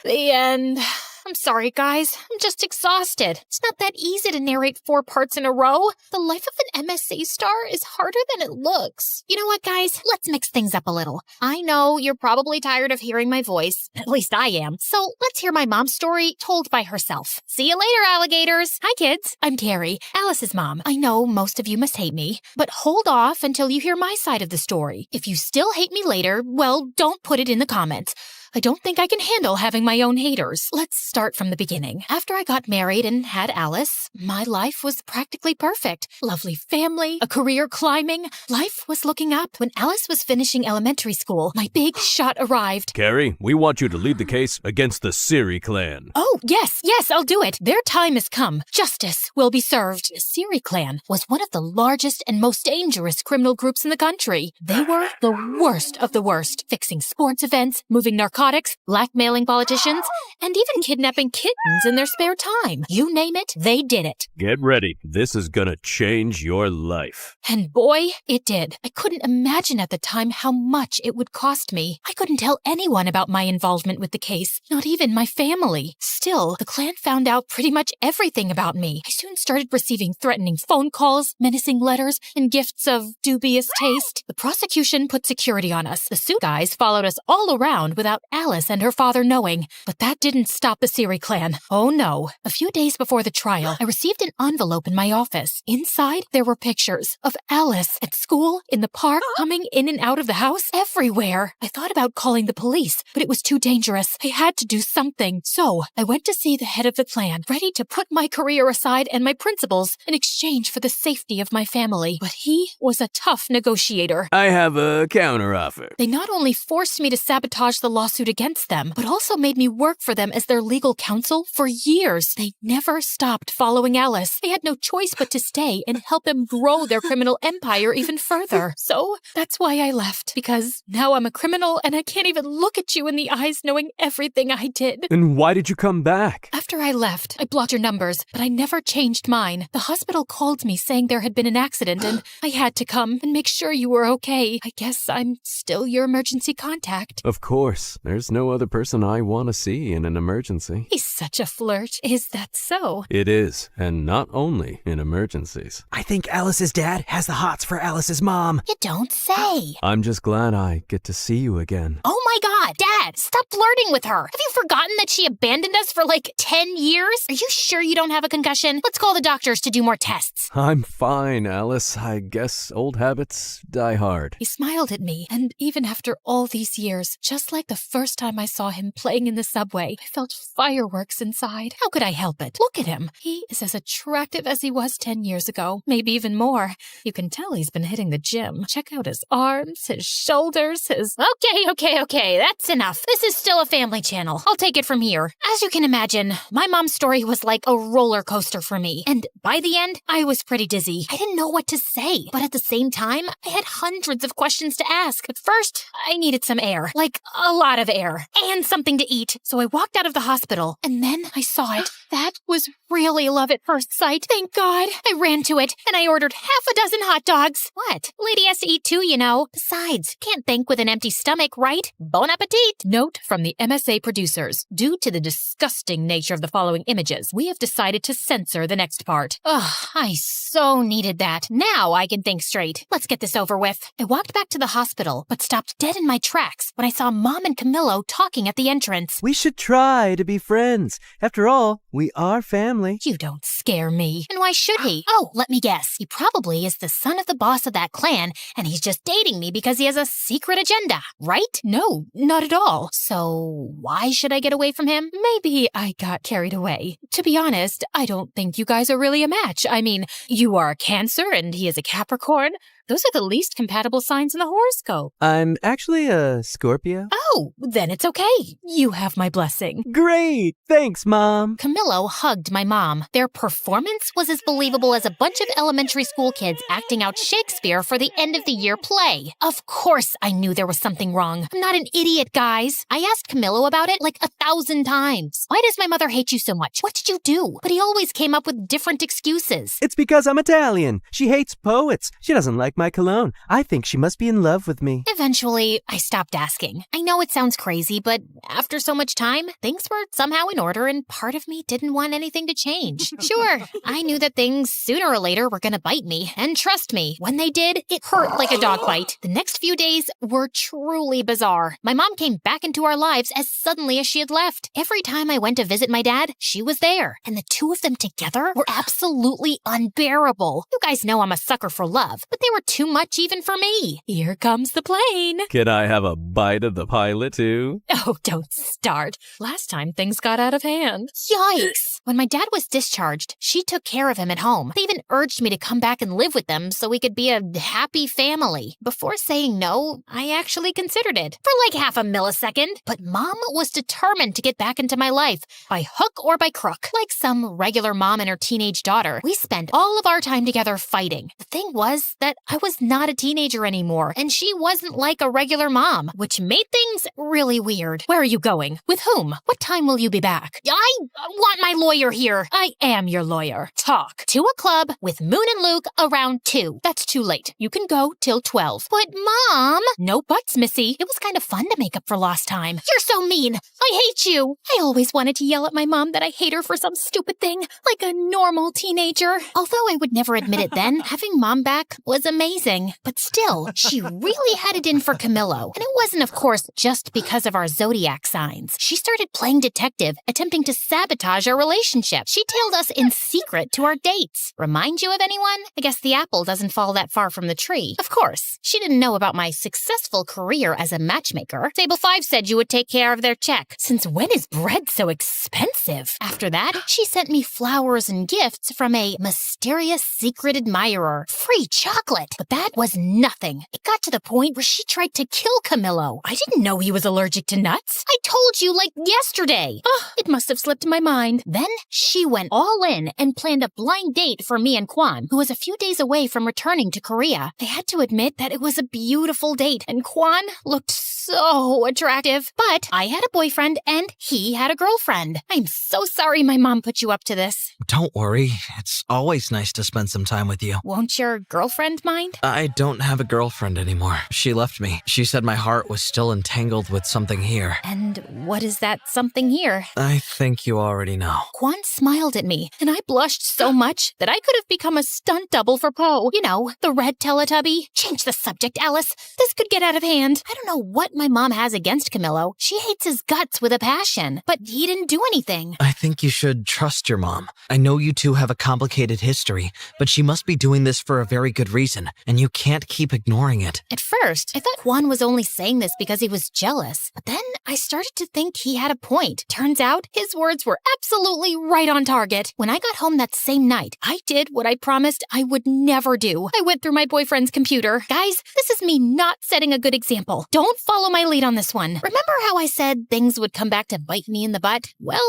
the end. I'm sorry, guys. I'm just exhausted. It's not that easy to narrate 4 parts in a row. The life of an MSA star is harder than it looks. You know what, guys? Let's mix things up a little. I know you're probably tired of hearing my voice. At least I am. So let's hear my mom's story told by herself. See you later, alligators. Hi, kids. I'm Carrie, Alice's mom. I know most of you must hate me, but hold off until you hear my side of the story. If you still hate me later, well, don't put it in the comments. I don't think I can handle having my own haters. Let's start from the beginning. After I got married and had Alice, my life was practically perfect. Lovely family, a career climbing. Life was looking up. When Alice was finishing elementary school, my big shot arrived. Carrie, we want you to lead the case against the Siri clan. Oh, yes, I'll do it. Their time has come. Justice will be served. The Siri clan was one of the largest and most dangerous criminal groups in the country. They were the worst of the worst, fixing sports events, moving narcotics, blackmailing politicians, and even kidnapping kittens in their spare time. You name it, they did it. Get ready. This is gonna change your life. And boy, it did. I couldn't imagine at the time how much it would cost me. I couldn't tell anyone about my involvement with the case, not even my family. Still, the clan found out pretty much everything about me. I soon started receiving threatening phone calls, menacing letters, and gifts of dubious taste. The prosecution put security on us. The suit guys followed us all around without Alice and her father knowing. But that didn't stop the Siri clan. Oh no. A few days before the trial, I received an envelope in my office. Inside, there were pictures of Alice at school, in the park, coming in and out of the house, everywhere. I thought about calling the police, but it was too dangerous. I had to do something. So, I went to see the head of the clan, ready to put my career aside and my principles in exchange for the safety of my family. But he was a tough negotiator. I have a counteroffer. They not only forced me to sabotage the lawsuit against them, but also made me work for them as their legal counsel for years. They never stopped following Alice. I had no choice but to stay and help them grow their criminal empire even further. So that's why I left, because now I'm a criminal and I can't even look at you in the eyes knowing everything I did. And why did you come back? After I left, I blocked your numbers, but I never changed mine. The hospital called me saying there had been an accident and I had to come and make sure you were okay. I guess I'm still your emergency contact. Of course. There's no other person I want to see in an emergency. He's such a flirt. Is that so? It is, and not only in emergencies. I think Alice's dad has the hots for Alice's mom. You don't say. I'm just glad I get to see you again. Oh my God, Dad, stop flirting with her. Have you forgotten that she abandoned us for like 10 years? Are you sure you don't have a concussion? Let's call the doctors to do more tests. I'm fine, Alice. I guess old habits die hard. He smiled at me, and even after all these years, just like the first time I saw him playing in the subway, I felt fireworks inside. How could I help it? Look at him. He is as attractive as he was 10 years ago, maybe even more. You can tell he's been hitting the gym. Check out his arms, his shoulders, his... Okay, that's enough. This is still a family channel. I'll take it from here. As you can imagine, my mom's story was like a roller coaster for me. And by the end, I was pretty dizzy. I didn't know what to say. But at the same time, I had hundreds of questions to ask. At first, I needed some air. Like, a lot of air. And something to eat. So I walked out of the hospital. And then I saw it. That was really love at first sight. Thank God. I ran to it, and I ordered half a dozen hot dogs. What? Lady has to eat too, you know. Besides, can't think with an empty stomach, right? Bon appetit. Note from the MSA producers. Due to the disgusting nature of the following images, we have decided to censor the next part. Ugh, I so needed that. Now I can think straight. Let's get this over with. I walked back to the hospital, but stopped dead in my tracks when I saw Mom and Camillo talking at the entrance. We should try to be friends. After all, we are family. You don't scare me. And why should he? Oh, let me guess. He probably is the son of the boss of that clan, and he's just dating me because he has a secret agenda, right? No, not at all. So why should I get away from him? Maybe I got carried away. To be honest, I don't think you guys are really a match. I mean, you are a Cancer and he is a Capricorn. Those are the least compatible signs in the horoscope. I'm actually a Scorpio. Oh, then it's okay. You have my blessing. Great! Thanks, Mom. Camillo hugged my mom. Their performance was as believable as a bunch of elementary school kids acting out Shakespeare for the end of the year play. Of course I knew there was something wrong. I'm not an idiot, guys. I asked Camillo about it like 1,000 times. Why does my mother hate you so much? What did you do? But he always came up with different excuses. It's because I'm Italian. She hates poets. She doesn't like my cologne. I think she must be in love with me. Eventually, I stopped asking. I know it sounds crazy, but after so much time, things were somehow in order and part of me didn't want anything to change. Sure, I knew that things sooner or later were gonna bite me. And trust me, when they did, it hurt like a dog bite. The next few days were truly bizarre. My mom came back into our lives as suddenly as she had left. Every time I went to visit my dad, she was there. And the two of them together were absolutely unbearable. You guys know I'm a sucker for love, but they were too much even for me. Here comes the plane. Can I have a bite of the pilot too? Oh, don't start. Last time things got out of hand. Yikes! When my dad was discharged, she took care of him at home. They even urged me to come back and live with them so we could be a happy family. Before saying no, I actually considered it for like half a millisecond. But Mom was determined to get back into my life by hook or by crook. Like some regular mom and her teenage daughter, we spent all of our time together fighting. The thing was that I was not a teenager anymore, and she wasn't like a regular mom, which made things really weird. Where are you going? With whom? What time will you be back? I want my lawyer lawyer here. I am your lawyer. Talk. To a club with Moon and Luke around 2. That's too late. You can go till 12. But Mom! No buts, Missy. It was kind of fun to make up for lost time. You're so mean. I hate you. I always wanted to yell at my mom that I hate her for some stupid thing, like a normal teenager. Although I would never admit it then, having Mom back was amazing. But still, she really had it in for Camillo. And it wasn't, of course, just because of our zodiac signs. She started playing detective, attempting to sabotage our relationship. She tailed us in secret to our dates. Remind you of anyone? I guess the apple doesn't fall that far from the tree. Of course, she didn't know about my successful career as a matchmaker. Table 5 said you would take care of their check. Since when is bread so expensive? After that, she sent me flowers and gifts from a mysterious secret admirer. Free chocolate. But that was nothing. It got to the point where she tried to kill Camillo. I didn't know he was allergic to nuts. I told you like yesterday. Oh, it must have slipped my mind. Then she went all in and planned a blind date for me and Kwan, who was a few days away from returning to Korea. I had to admit that it was a beautiful date, and Kwan looked so attractive. But I had a boyfriend and he had a girlfriend. I'm so sorry my mom put you up to this. Don't worry. It's always nice to spend some time with you. Won't your girlfriend mind? I don't have a girlfriend anymore. She left me. She said my heart was still entangled with something here. And what is that something here? I think you already know. Kwan smiled at me, and I blushed so much that I could have become a stunt double for Poe. You know, the red Teletubby. Change the subject, Alice. This could get out of hand. I don't know what my mom has against Camillo. She hates his guts with a passion, but he didn't do anything. I think you should trust your mom. I know you two have a complicated history, but she must be doing this for a very good reason, and you can't keep ignoring it. At first, I thought Kwan was only saying this because he was jealous, but then I started to think he had a point. Turns out, his words were absolutely right on target. When I got home that same night, I did what I promised I would never do. I went through my boyfriend's computer. Guys, this is me not setting a good example. Don't follow my lead on this one. Remember how I said things would come back to bite me in the butt? Well,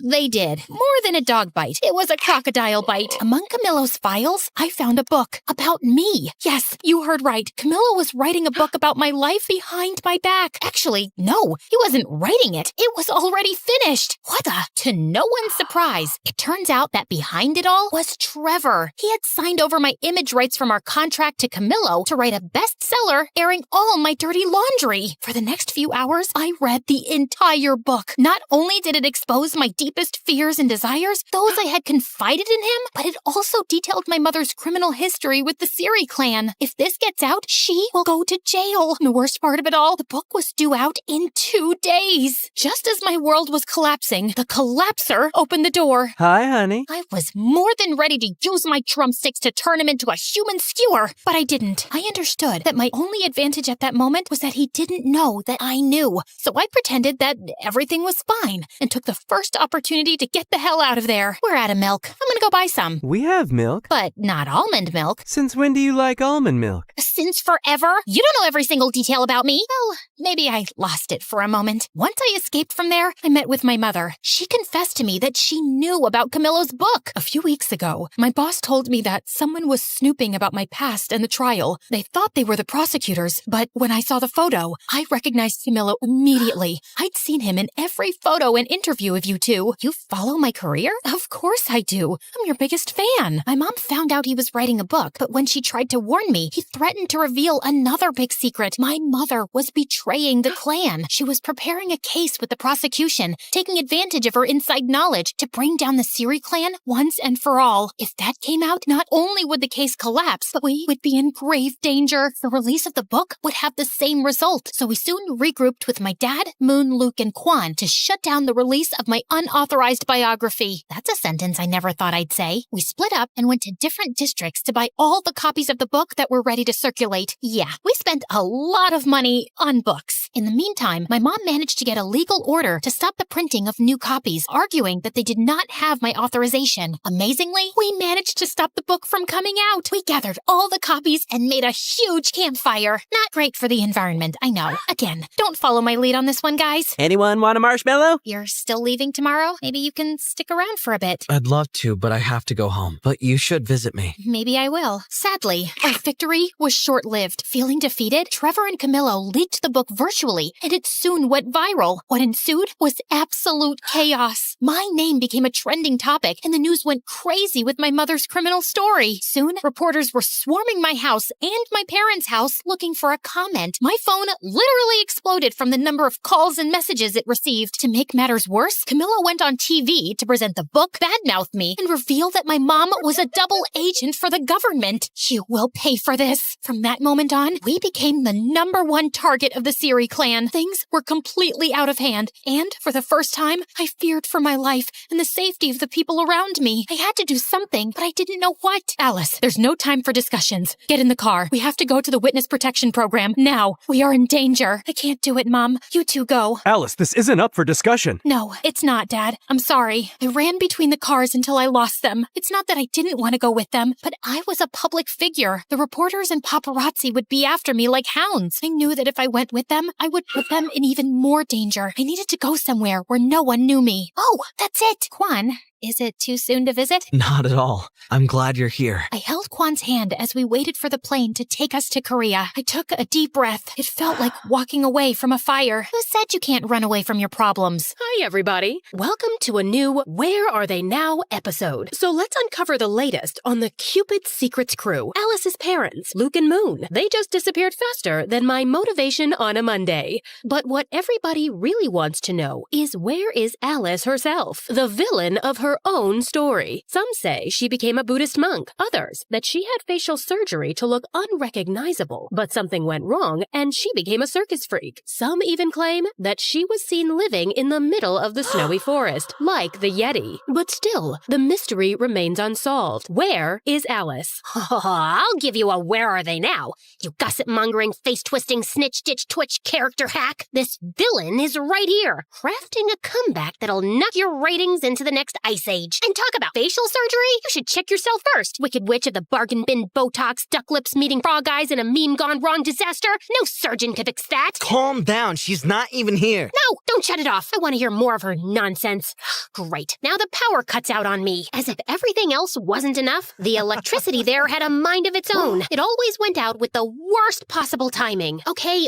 they did. More than a dog bite. It was a crocodile bite. Among Camillo's files, I found a book about me. Yes, you heard right. Camillo was writing a book about my life behind my back. Actually, no, he wasn't writing it. It was already finished. What the? To no one's surprise, it turns out that behind it all was Trevor. He had signed over my image rights from our contract to Camillo to write a bestseller airing all my dirty laundry. For the next few hours, I read the entire book. Not only did it expose my deepest fears and desires, those I had confided in him, but it also detailed my mother's criminal history with the Siri clan. If this gets out, she will go to jail. And the worst part of it all, the book was due out in 2 days. Just as my world was collapsing, the collapser opened the door. Hi, honey. I was more than ready to use my drumsticks to turn him into a human skewer, but I didn't. I understood that my only advantage at that moment was that he didn't know that I knew. So I pretended that everything was fine and took the first opportunity to get the hell out of there. We're out of milk. I'm gonna go buy some. We have milk. But not almond milk. Since when do you like almond milk? Since forever? You don't know every single detail about me. Well, maybe I lost it for a moment. Once I escaped from there, I met with my mother. She confessed to me that she knew about Camillo's book. A few weeks ago, my boss told me that someone was snooping about my past and the trial. They thought they were the prosecutors, but when I saw the photo, I recognized Camillo immediately. I'd seen him in every photo and interview of you two. You follow my career? Of course I do. I'm your biggest fan. My mom found out he was writing a book, but when she tried to warn me, he threatened to reveal another big secret. My mother was betraying the clan. She was preparing a case with the prosecution, taking advantage of her inside knowledge to bring down the Siri clan once and for all. If that came out, not only would the case collapse, but we would be in grave danger. The release of the book would have the same result. So we soon regrouped with my dad, Moon, Luke, and Kwan to shut down the release of my unauthorized biography. That's a sentence I never thought I'd say. We split up and went to different districts to buy all the copies of the book that were ready to circulate. Yeah, we spent a lot of money on books. In the meantime, my mom managed to get a legal order to stop the printing of new copies, arguing that they did not have my authorization. Amazingly, we managed to stop the book from coming out. We gathered all the copies and made a huge campfire. Not great for the environment, I know. Again, don't follow my lead on this one, guys. Anyone want a marshmallow? You're still leaving tomorrow? Maybe you can stick around for a bit. I'd love to, but I have to go home. But you should visit me. Maybe I will. Sadly, our victory was short-lived. Feeling defeated, Trevor and Camillo leaked the book version casually, and it soon went viral. What ensued was absolute chaos. My name became a trending topic, and the news went crazy with my mother's criminal story. Soon, reporters were swarming my house and my parents' house looking for a comment. My phone literally exploded from the number of calls and messages it received. To make matters worse, Camilla went on TV to present the book, badmouth me, and reveal that my mom was a double agent for the government. You will pay for this. From that moment on, we became the #1 target of the Siri clan. Things were completely out of hand, and for the first time, I feared for my life and the safety of the people around me. I had to do something, but I didn't know what. Alice, there's no time for discussions. Get in the car. We have to go to the witness protection program now. We are in danger. I can't do it, Mom. You two go. Alice, this isn't up for discussion. No, it's not, Dad. I'm sorry. I ran between the cars until I lost them. It's not that I didn't want to go with them, but I was a public figure. The reporters and paparazzi would be after me like hounds. I knew that if I went with them, I would put them in even more danger. I needed to go somewhere where no one knew me. Oh, that's it. Quan, is it too soon to visit? Not at all. I'm glad you're here. I held Kwan's hand as we waited for the plane to take us to Korea. I took a deep breath. It felt like walking away from a fire. Who said you can't run away from your problems? Hi, everybody. Welcome to a new Where Are They Now episode. So let's uncover the latest on the Cupid Secrets crew. Alice's parents, Luke and Moon. They just disappeared faster than my motivation on a Monday. But what everybody really wants to know is where is Alice herself, the villain of her own story. Some say she became a Buddhist monk, others that she had facial surgery to look unrecognizable, but something went wrong and she became a circus freak. Some even claim that she was seen living in the middle of the snowy forest, like the Yeti. But still, the mystery remains unsolved. Where is Alice? I'll give you a where are they now, you gossip-mongering, face-twisting, snitch-ditch-twitch character hack. This villain is right here, crafting a comeback that'll knock your ratings into the next ice age. And talk about facial surgery? You should check yourself first. Wicked witch of the bargain bin Botox, duck lips meeting frog eyes in a meme gone wrong disaster. No surgeon could fix that. Calm down. She's not even here. No, don't shut it off. I want to hear more of her nonsense. Great. Now the power cuts out on me. As if everything else wasn't enough, the electricity there had a mind of its own. It always went out with the worst possible timing. Okay.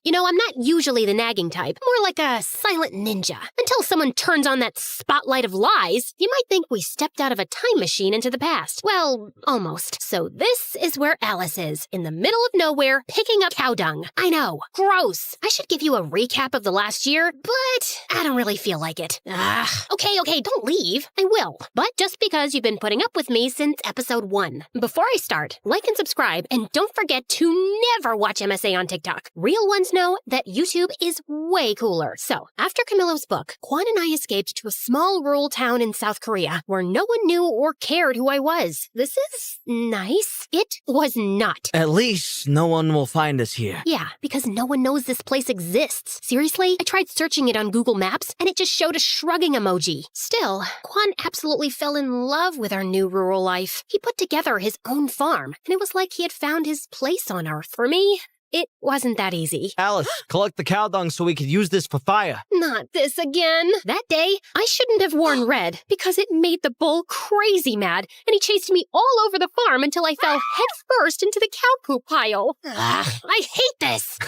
You know, I'm not usually the nagging type. More like a silent ninja. Until someone turns on that spotlight of lies, you might think we stepped out of a time machine into the past. Well, almost. So this is where Alice is, in the middle of nowhere, picking up cow dung. I know, gross. I should give you a recap of the last year, but I don't really feel like it. Okay, don't leave. I will. But just because you've been putting up with me since episode 1. Before I start, like and subscribe, and don't forget to never watch MSA on TikTok. Real ones know that YouTube is way cooler. So, after Camilo's book, Quan and I escaped to a small rural town in South Korea where no one knew or cared who I was. This is nice. It was not. At least no one will find us here. Yeah, because no one knows this place exists. Seriously, I tried searching it on Google Maps and it just showed a shrugging emoji. Still, Quan absolutely fell in love with our new rural life. He put together his own farm and it was like he had found his place on Earth. For me, it wasn't that easy. Alice, collect the cow dung so we could use this for fire. Not this again. That day, I shouldn't have worn red because it made the bull crazy mad and he chased me all over the farm until I fell headfirst into the cow poop pile. Ugh, I hate this.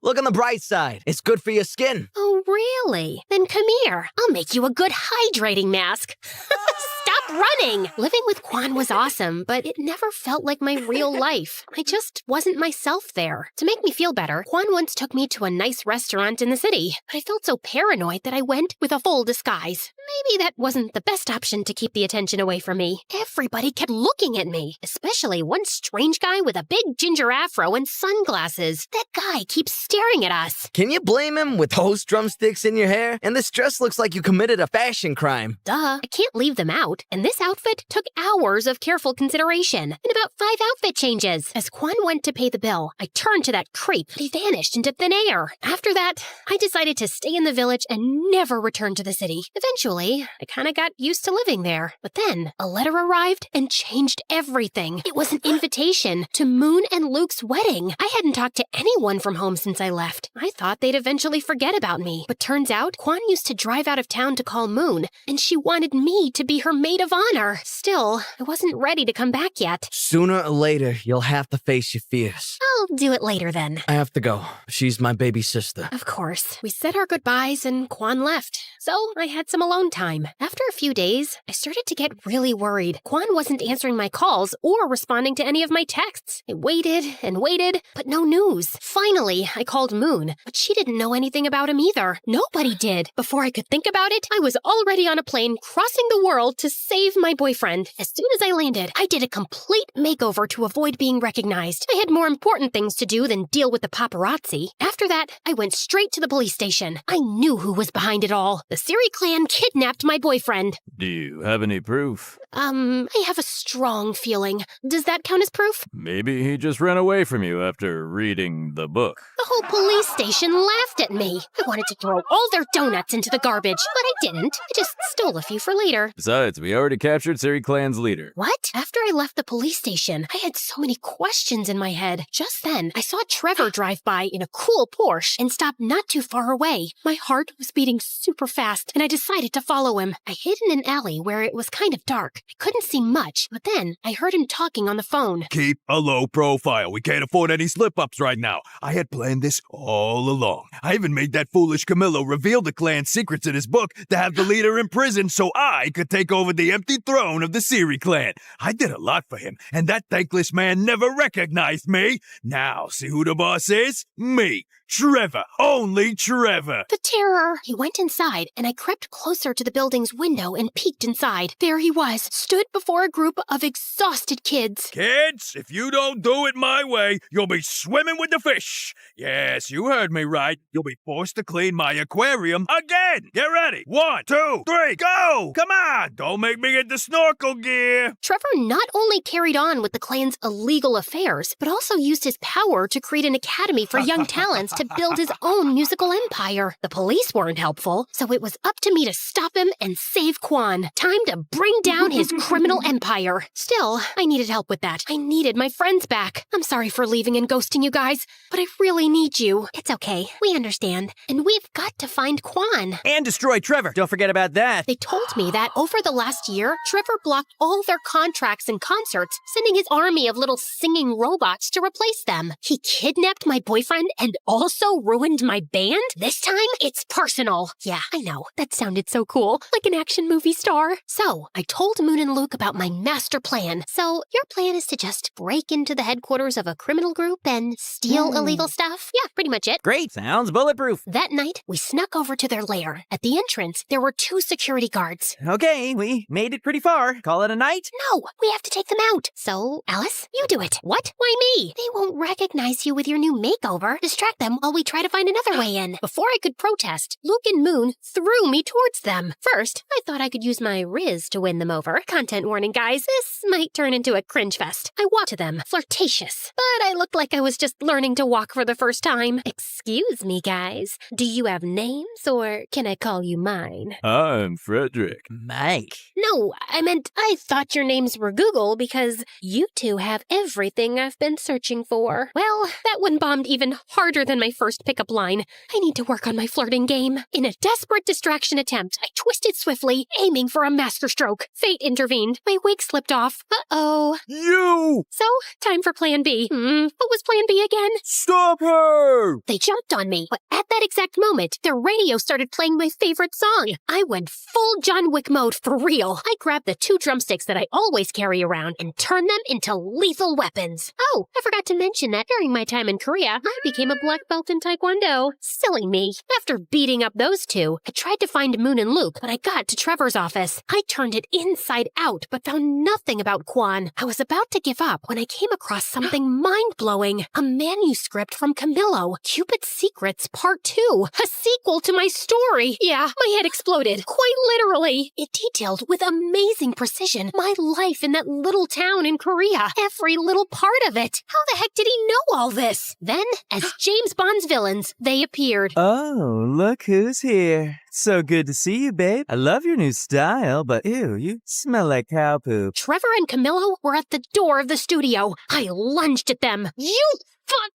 Look on the bright side. It's good for your skin. Oh, really? Then come here. I'll make you a good hydrating mask. Stop running! Living with Quan was awesome, but it never felt like my real life. I just wasn't myself there. To make me feel better, Quan once took me to a nice restaurant in the city, but I felt so paranoid that I went with a full disguise. Maybe that wasn't the best option to keep the attention away from me. Everybody kept looking at me, especially one strange guy with a big ginger afro and sunglasses. That guy keeps staring at us. Can you blame him with those drumsticks in your hair? And this dress looks like you committed a fashion crime. Duh, I can't leave them out. And this outfit took hours of careful consideration and about 5 outfit changes. As Quan went to pay the bill, I turned to that creep, but he vanished into thin air. After that, I decided to stay in the village and never return to the city. Eventually, I kind of got used to living there. But then, a letter arrived and changed everything. It was an invitation to Moon and Luke's wedding. I hadn't talked to anyone from home since I left. I thought they'd eventually forget about me. me. But turns out, Quan used to drive out of town to call Moon, and she wanted me to be her maid of honor. Still, I wasn't ready to come back yet. Sooner or later, you'll have to face your fears. I'll do it later then. I have to go. She's my baby sister. Of course. We said our goodbyes and Quan left, so I had some alone time. After a few days, I started to get really worried. Quan wasn't answering my calls or responding to any of my texts. I waited and waited, but no news. Finally, I called Moon, but she didn't know anything about him either. Nobody did. Before I could think about it, I was already on a plane crossing the world to save my boyfriend. As soon as I landed, I did a complete makeover to avoid being recognized. I had more important things to do than deal with the paparazzi. After that, I went straight to the police station. I knew who was behind it all. The Siri clan kidnapped my boyfriend. Do you have any proof? I have a strong feeling. Does that count as proof? Maybe he just ran away from you after reading the book. The whole police station laughed at me. I wanted to throw all their donuts into the garbage, but I didn't. I just stole a few for later. Besides, we already captured Siri Clan's leader. What? After I left the police station, I had so many questions in my head. Just then, I saw Trevor drive by in a cool Porsche and stop not too far away. My heart was beating super fast, and I decided to follow him. I hid in an alley where it was kind of dark. I couldn't see much, but then I heard him talking on the phone. Keep a low profile. We can't afford any slip-ups right now. I had planned this all along. I even made that foolish Camillo reveal the clan's secrets in his book to have the leader imprisoned so I could take over the empty throne of the Siri clan. I did a lot for him, and that thankless man never recognized me. Now, see who the boss is? Me. Trevor. Only Trevor. The terror. He went inside, and I crept closer to the building's window and peeked inside. There he was, stood before a group of exhausted kids. Kids, if you don't do it my way, you'll be swimming with the fish. Yes, you heard me right. You'll be forced to clean my aquarium again. Get ready. 1, 2, 3, go! Come on, don't make me get the snorkel gear. Trevor not only carried on with the clan's illegal affairs, but also used his power to create an academy for young talents to build his own musical empire. The police weren't helpful, so it was up to me to stop him and save Quan. Time to bring down his criminal empire. Still, I needed help with that. I needed my friends back. I'm sorry for leaving and ghosting you guys, but I really need you. It's okay. We understand. And we've got to find Quan. And destroy Trevor. Don't forget about that. They told me that over the last year, Trevor blocked all their contracts and concerts, sending his army of little singing robots to replace them. He kidnapped my boyfriend and also ruined my band? This time, it's personal. Yeah, I know. That sounded so cool. Like an action movie star. So, I told Moon and Luke about my master plan. So, your plan is to just break into the headquarters of a criminal group and steal illegal stuff? Yeah, pretty much it. Great. Sounds bulletproof. That night, we snuck over to their lair. At the entrance, there were 2 security guards. Okay, we made it pretty far. Call it a night? No, we have to take them out. So, Alice, you do it. What? Why me? They won't recognize you with your new makeover. Distract them while we try to find another way in. Before I could protest, Luke and Moon threw me towards them. First, I thought I could use my Riz to win them over. Content warning, guys. This might turn into a cringe fest. I walked to them, flirtatious, but I looked like I was just learning to walk for the first time. Excuse me, guys. Do you have names, or can I call you mine? I'm Frederick. Mike. No, I meant I thought your names were Google because you two have everything I've been searching for. Well, that one bombed even harder than my first pickup line. I need to work on my flirting game. In a desperate distraction attempt, I twisted swiftly, aiming for a masterstroke. Fate intervened. My wig slipped off. Uh-oh. You! So, time for plan B. What was plan B again? Stop her! They jumped on me, but at that exact moment, their radio started playing my favorite song. I went full John Wick mode for real. I grabbed the 2 drumsticks that I always carry around and turned them into lethal weapons. Oh, I forgot to mention that during my time in Korea, I became a black belt in Taekwondo. Silly me. After beating up those 2, I tried to find Moon and Luke, but I got to Trevor's office. I turned it inside out, but found nothing about Quan. I was about to give up when I came across something mind-blowing. A manuscript from Camillo, Cupid's Secrets Part 2. A sequel to my story. Yeah, my head exploded. Quite literally. It detailed with amazing precision my life in that little town in Korea. Every little part of it. How the heck did he know all this? Then, as James Bond's villains, they appeared. Oh, look who's here. So good to see you, babe. I love your new style, but ew, you smell like cow poop. Trevor and Camillo were at the door of the studio. I lunged at them. You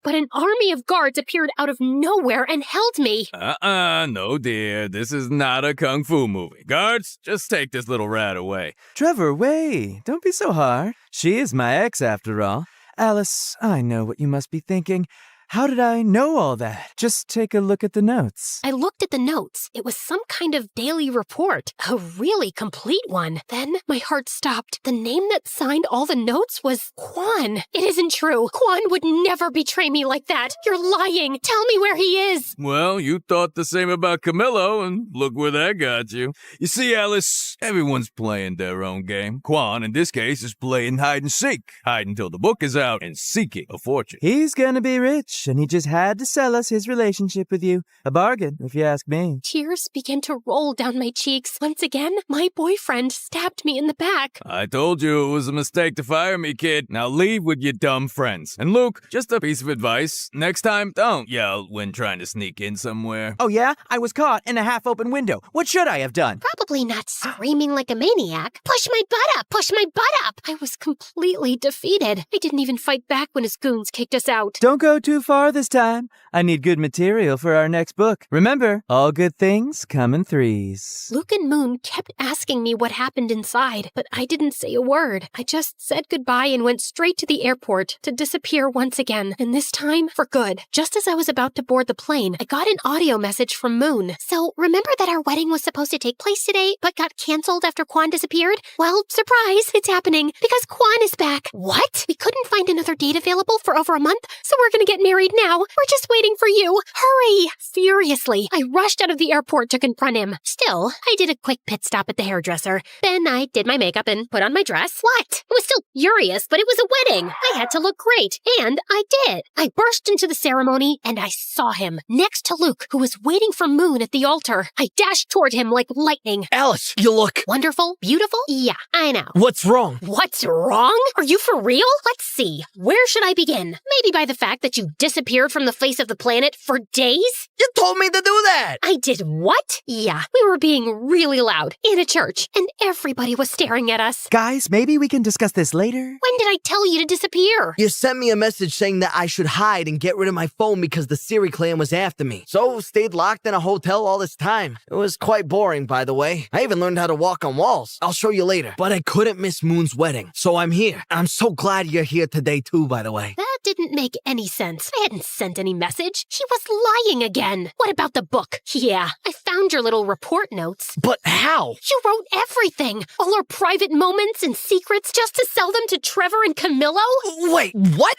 But an army of guards appeared out of nowhere and held me. No, dear. This is not a kung fu movie. Guards, just take this little rat away. Trevor, wait. Don't be so hard. She is my ex, after all. Alice, I know what you must be thinking. How did I know all that? Just take a look at the notes. I looked at the notes. It was some kind of daily report, a really complete one. Then my heart stopped. The name that signed all the notes was Quan. It isn't true. Quan would never betray me like that. You're lying. Tell me where he is. Well, you thought the same about Camillo, and look where that got you. You see, Alice, everyone's playing their own game. Quan, in this case, is playing hide and seek. Hide until the book is out and seeking a fortune. He's gonna be rich, and he just had to sell us his relationship with you. A bargain, if you ask me. Tears began to roll down my cheeks. Once again, my boyfriend stabbed me in the back. I told you it was a mistake to fire me, kid. Now leave with your dumb friends. And Luke, just a piece of advice. Next time, don't yell when trying to sneak in somewhere. Oh yeah? I was caught in a half-open window. What should I have done? Probably not screaming like a maniac. Push my butt up! Push my butt up! I was completely defeated. I didn't even fight back when his goons kicked us out. Don't go too far this time. I need good material for our next book. Remember, all good things come in threes. Luke and Moon kept asking me what happened inside, but I didn't say a word. I just said goodbye and went straight to the airport to disappear once again, and this time for good. Just as I was about to board the plane, I got an audio message from Moon. So, remember that our wedding was supposed to take place today, but got canceled after Quan disappeared? Well, surprise, it's happening, because Quan is back. What? We couldn't find another date available for over a month, so we're gonna get married now. We're just waiting for you. Hurry! Furiously, I rushed out of the airport to confront him. Still, I did a quick pit stop at the hairdresser. Then I did my makeup and put on my dress. What? I was still furious, but it was a wedding. I had to look great, and I did. I burst into the ceremony, and I saw him, next to Luke, who was waiting for Moon at the altar. I dashed toward him like lightning. Alice, you look... Wonderful? Beautiful? Yeah, I know. What's wrong? What's wrong? Are you for real? Let's see. Where should I begin? Maybe by the fact that you disappeared from the face of the planet for days? You told me to do that! I did what? Yeah, we were being really loud in a church, and everybody was staring at us. Guys, maybe we can discuss this later? When did I tell you to disappear? You sent me a message saying that I should hide and get rid of my phone because the Siri clan was after me. So, stayed locked in a hotel all this time. It was quite boring, by the way. I even learned how to walk on walls. I'll show you later. But I couldn't miss Moon's wedding, so I'm here. I'm so glad you're here today too, by the way. That didn't make any sense. I hadn't sent any message. He was lying again. What about the book? Yeah, I found your little report notes. But how? You wrote everything. All our private moments and secrets just to sell them to Trevor and Camillo? Wait, what?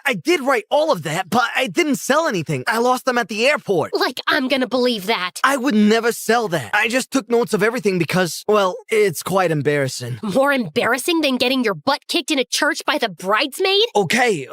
I did write all of that, but I didn't sell anything. I lost them at the airport. Like I'm gonna believe that. I would never sell that. I just took notes of everything because, well, it's quite embarrassing. More embarrassing than getting your butt kicked in a church by the bridesmaid? Okay.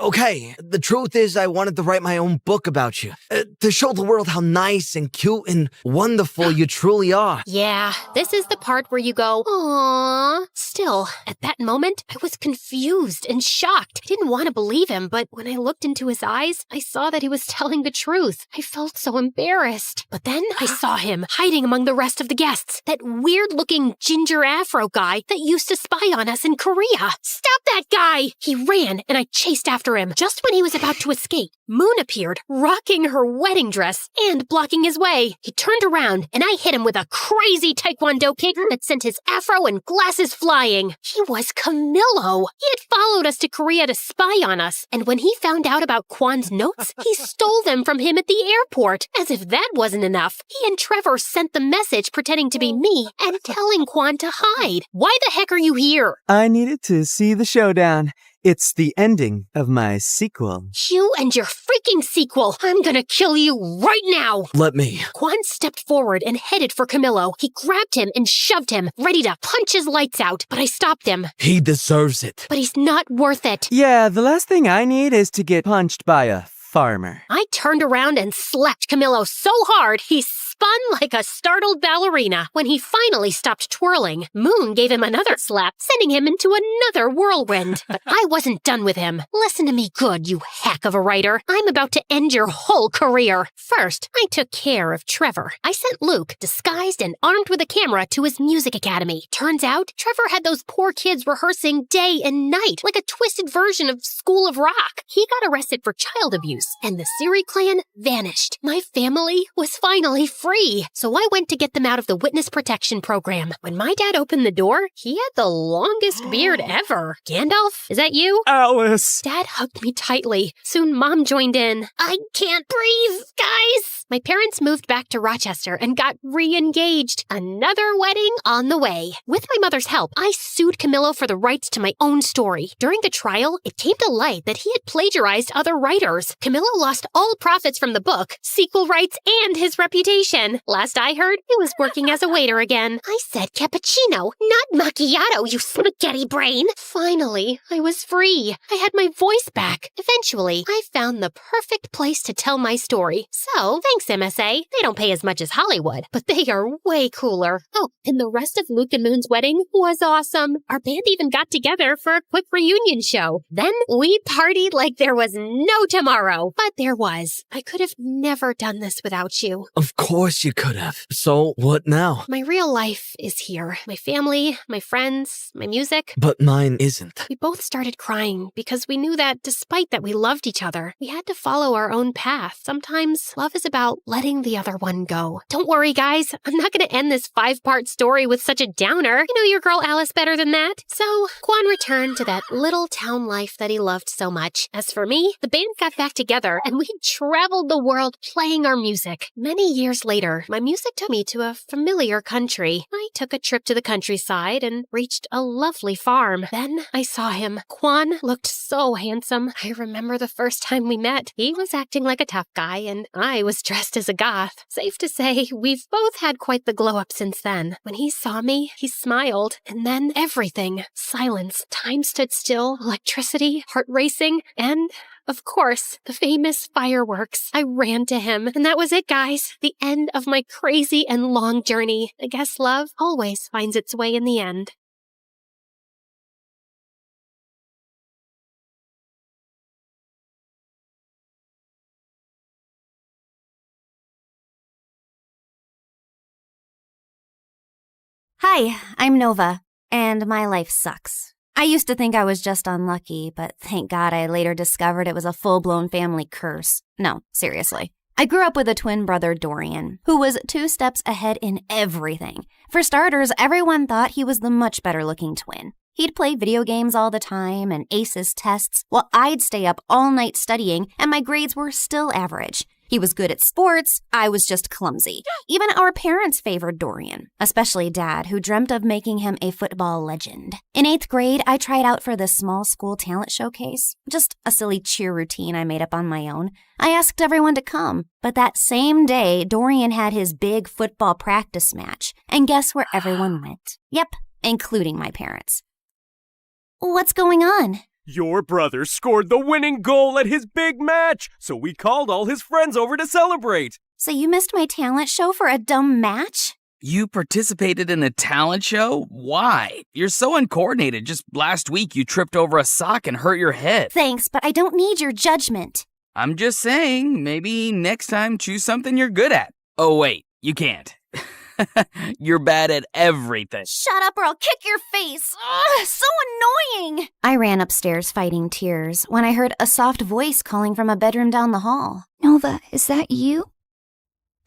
The truth is I wanted to write my own book about you. To show the world how nice and cute and wonderful you truly are. Yeah, this is the part where you go, aww. Still, at that moment, I was confused and shocked. I didn't want to believe him, but when I looked into his eyes, I saw that he was telling the truth. I felt so embarrassed. But then I saw him hiding among the rest of the guests. That weird-looking ginger afro guy that used to spy on us in Korea. Stop that guy! He ran, and I chased after him. Just when he was about to escape, Moon appeared, rocking her wedding dress and blocking his way. He turned around, and I hit him with a crazy taekwondo kick that sent his afro and glasses flying. He was Camillo. He had followed us to Korea to spy on us, and when he found out about Quan's notes, he stole them from him at the airport. As if that wasn't enough, he and Trevor sent the message pretending to be me and telling Quan to hide. Why the heck are you here? I needed to see the showdown. It's the ending of my sequel. You and your freaking sequel. I'm gonna kill you right now. Let me. Quan stepped forward and headed for Camillo. He grabbed him and shoved him, ready to punch his lights out, but I stopped him. He deserves it. But he's not worth it. Yeah, the last thing I need is to get punched by a farmer. I turned around and slapped Camillo so hard he spun like a startled ballerina. When he finally stopped twirling, Moon gave him another slap, sending him into another whirlwind. But I wasn't done with him. Listen to me good, you hack of a writer. I'm about to end your whole career. First, I took care of Trevor. I sent Luke, disguised and armed with a camera, to his music academy. Turns out, Trevor had those poor kids rehearsing day and night, like a twisted version of School of Rock. He got arrested for child abuse, and the Siri clan vanished. My family was finally free, so I went to get them out of the witness protection program. When my dad opened the door, he had the longest beard ever. Gandalf, is that you? Alice! Dad hugged me tightly. Soon Mom joined in. I can't breathe, guys! My parents moved back to Rochester and got re-engaged. Another wedding on the way. With my mother's help, I sued Camillo for the rights to my own story. During the trial, it came to light that he had plagiarized other writers. Camillo lost all profits from the book, sequel rights, and his reputation. Last I heard, he was working as a waiter again. I said cappuccino, not macchiato, you spaghetti brain. Finally, I was free. I had my voice back. Eventually, I found the perfect place to tell my story. So, thanks MSA. They don't pay as much as Hollywood, but they are way cooler. Oh, and the rest of Luke and Moon's wedding was awesome. Our band even got together for a quick reunion show. Then we partied like there was no tomorrow. But there was. I could have never done this without you. Of course you could have. So, what now? My real life is here. My family, my friends, my music. But mine isn't. We both started crying because we knew that despite that we loved each other, we had to follow our own path. Sometimes love is about letting the other one go. Don't worry, guys. I'm not going to end this 5-part story with such a downer. You know your girl Alice better than that. So, Quan returned to that little town life that he loved so much. As for me, the band got back together and we traveled the world playing our music. Many years later, my music took me to a familiar country. I took a trip to the countryside and reached a lovely farm. Then I saw him. Quan looked so handsome. I remember the first time we met. He was acting like a tough guy and I was dressed as a goth. Safe to say, we've both had quite the glow up since then. When he saw me, he smiled. And then everything. Silence. Time stood still. Electricity. Heart racing. And of course, the famous fireworks. I ran to him, and that was it, guys. The end of my crazy and long journey. I guess love always finds its way in the end. Hi, I'm Nova, and my life sucks. I used to think I was just unlucky, but thank God I later discovered it was a full-blown family curse. No, seriously. I grew up with a twin brother, Dorian, who was 2 steps ahead in everything. For starters, everyone thought he was the much better-looking twin. He'd play video games all the time and ace his tests, while I'd stay up all night studying, and my grades were still average. He was good at sports, I was just clumsy. Even our parents favored Dorian, especially Dad, who dreamt of making him a football legend. In 8th grade, I tried out for the small school talent showcase, just a silly cheer routine I made up on my own. I asked everyone to come, but that same day, Dorian had his big football practice match, and guess where everyone went? Yep, including my parents. What's going on? Your brother scored the winning goal at his big match, so we called all his friends over to celebrate. So you missed my talent show for a dumb match? You participated in a talent show? Why? You're so uncoordinated. Just last week you tripped over a sock and hurt your head. Thanks, but I don't need your judgment. I'm just saying, maybe next time choose something you're good at. Oh wait, you can't. You're bad at everything. Shut up or I'll kick your face. Ugh, so annoying. I ran upstairs fighting tears when I heard a soft voice calling from a bedroom down the hall. Nova, is that you?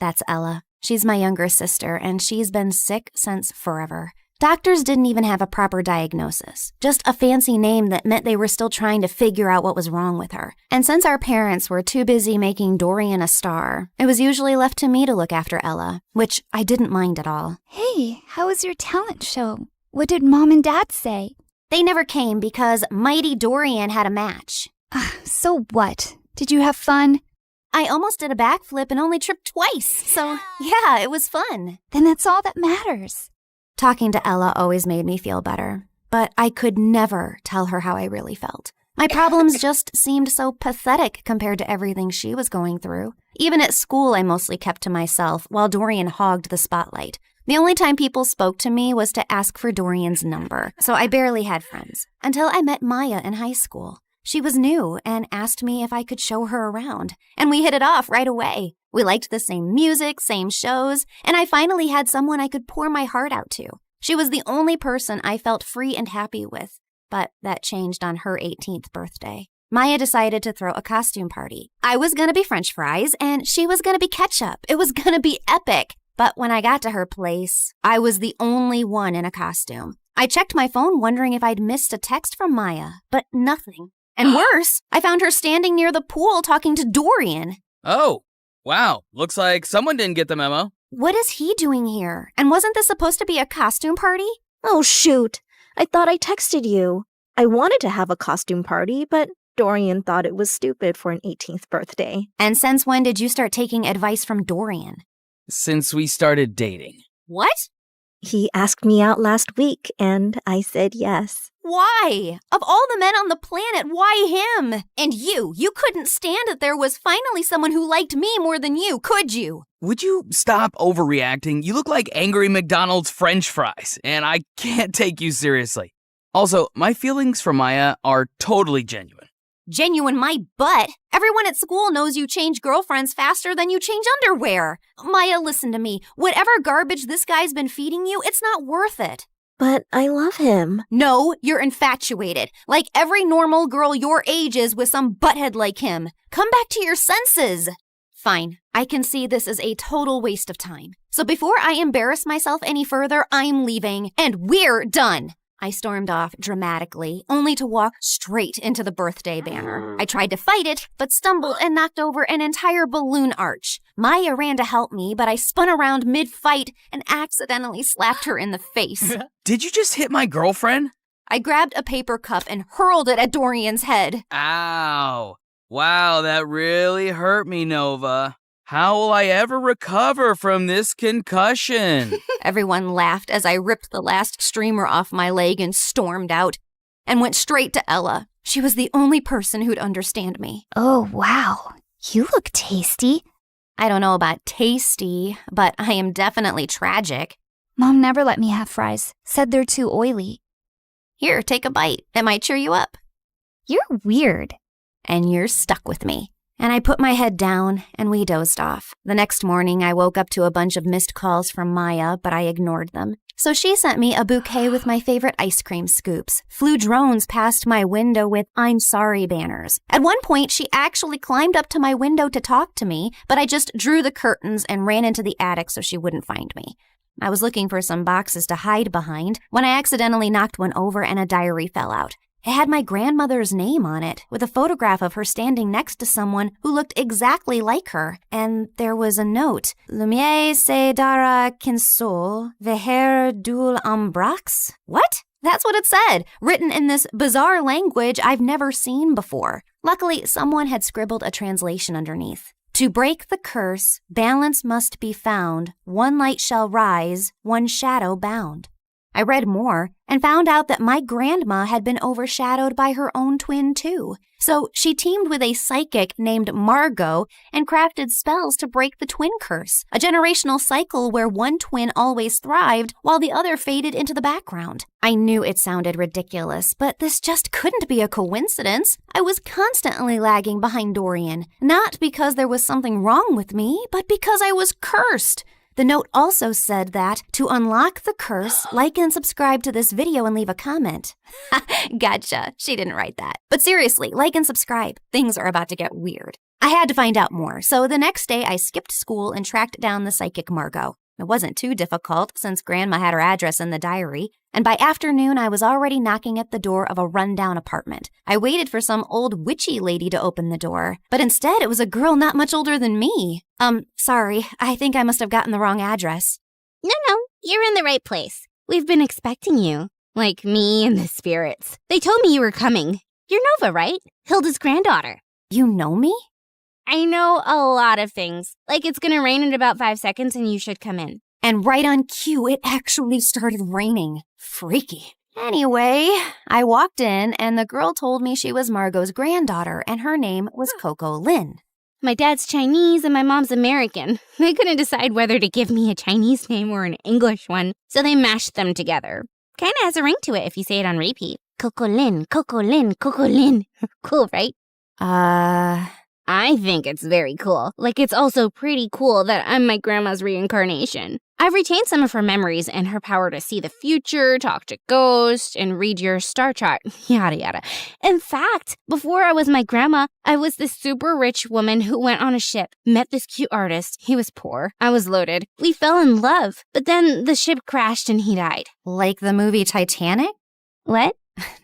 That's Ella. She's my younger sister, and she's been sick since forever. Doctors didn't even have a proper diagnosis, just a fancy name that meant they were still trying to figure out what was wrong with her. And since our parents were too busy making Dorian a star, it was usually left to me to look after Ella, which I didn't mind at all. Hey, how was your talent show? What did Mom and Dad say? They never came because Mighty Dorian had a match. So what? Did you have fun? I almost did a backflip and only tripped twice, so yeah, it was fun. Then that's all that matters. Talking to Ella always made me feel better, but I could never tell her how I really felt. My problems just seemed so pathetic compared to everything she was going through. Even at school, I mostly kept to myself while Dorian hogged the spotlight. The only time people spoke to me was to ask for Dorian's number, so I barely had friends. Until I met Maya in high school. She was new and asked me if I could show her around, and we hit it off right away. We liked the same music, same shows, and I finally had someone I could pour my heart out to. She was the only person I felt free and happy with, but that changed on her 18th birthday. Maya decided to throw a costume party. I was gonna be French fries, and she was gonna be ketchup. It was gonna be epic. But when I got to her place, I was the only one in a costume. I checked my phone wondering if I'd missed a text from Maya, but nothing. And worse, I found her standing near the pool talking to Dorian. Oh, wow. Looks like someone didn't get the memo. What is he doing here? And wasn't this supposed to be a costume party? Oh, shoot. I thought I texted you. I wanted to have a costume party, but Dorian thought it was stupid for an 18th birthday. And since when did you start taking advice from Dorian? Since we started dating. What? He asked me out last week, and I said yes. Why? Of all the men on the planet, why him? And you couldn't stand that there was finally someone who liked me more than you, could you? Would you stop overreacting? You look like angry McDonald's French fries, and I can't take you seriously. Also, my feelings for Maya are totally genuine. Genuine my butt. Everyone at school knows you change girlfriends faster than you change underwear. Maya, listen to me. Whatever garbage this guy's been feeding you, it's not worth it. But I love him. No, you're infatuated. Like every normal girl your age is with some butthead like him. Come back to your senses. Fine, I can see this is a total waste of time. So before I embarrass myself any further, I'm leaving, and we're done. I stormed off dramatically, only to walk straight into the birthday banner. I tried to fight it, but stumbled and knocked over an entire balloon arch. Maya ran to help me, but I spun around mid-fight and accidentally slapped her in the face. Did you just hit my girlfriend? I grabbed a paper cup and hurled it at Dorian's head. Ow. Wow, that really hurt me, Nova. How will I ever recover from this concussion? Everyone laughed as I ripped the last streamer off my leg and stormed out, and went straight to Ella. She was the only person who'd understand me. Oh, wow. You look tasty. I don't know about tasty, but I am definitely tragic. Mom never let me have fries. Said they're too oily. Here, take a bite. It might cheer you up. You're weird. And you're stuck with me. And I put my head down, and we dozed off. The next morning, I woke up to a bunch of missed calls from Maya, but I ignored them. So she sent me a bouquet with my favorite ice cream scoops, flew drones past my window with I'm sorry banners. At one point, she actually climbed up to my window to talk to me, but I just drew the curtains and ran into the attic so she wouldn't find me. I was looking for some boxes to hide behind when I accidentally knocked one over and a diary fell out. It had my grandmother's name on it, with a photograph of her standing next to someone who looked exactly like her. And there was a note. Lumiere se dara kinso, veher dul ambrax? What? That's what it said, written in this bizarre language I've never seen before. Luckily, someone had scribbled a translation underneath. To break the curse, balance must be found. One light shall rise, one shadow bound. I read more and found out that my grandma had been overshadowed by her own twin, too. So she teamed with a psychic named Margot and crafted spells to break the twin curse, a generational cycle where one twin always thrived while the other faded into the background. I knew it sounded ridiculous, but this just couldn't be a coincidence. I was constantly lagging behind Dorian, not because there was something wrong with me, but because I was cursed. The note also said that to unlock the curse, like and subscribe to this video and leave a comment. Gotcha. She didn't write that. But seriously, like and subscribe. Things are about to get weird. I had to find out more, so the next day I skipped school and tracked down the psychic Margot. It wasn't too difficult since Grandma had her address in the diary, and by afternoon I was already knocking at the door of a rundown apartment. I waited for some old witchy lady to open the door, but instead it was a girl not much older than me. Sorry, I think I must have gotten the wrong address. No, you're in the right place. We've been expecting you. Like me and the spirits. They told me you were coming. You're Nova, right? Hilda's granddaughter. You know me? I know a lot of things. Like it's gonna rain in about 5 seconds and you should come in. And right on cue, it actually started raining. Freaky. Anyway, I walked in and the girl told me she was Margot's granddaughter and her name was Coco Lin. My dad's Chinese and my mom's American. They couldn't decide whether to give me a Chinese name or an English one, so they mashed them together. Kinda has a ring to it if you say it on repeat. Coco Lin, Coco Lin, Coco Lin. Cool, right? I think it's very cool. Like, it's also pretty cool that I'm my grandma's reincarnation. I've retained some of her memories and her power to see the future, talk to ghosts, and read your star chart, yada yada. In fact, before I was my grandma, I was this super rich woman who went on a ship, met this cute artist. He was poor. I was loaded. We fell in love, but then the ship crashed and he died. Like the movie Titanic? What?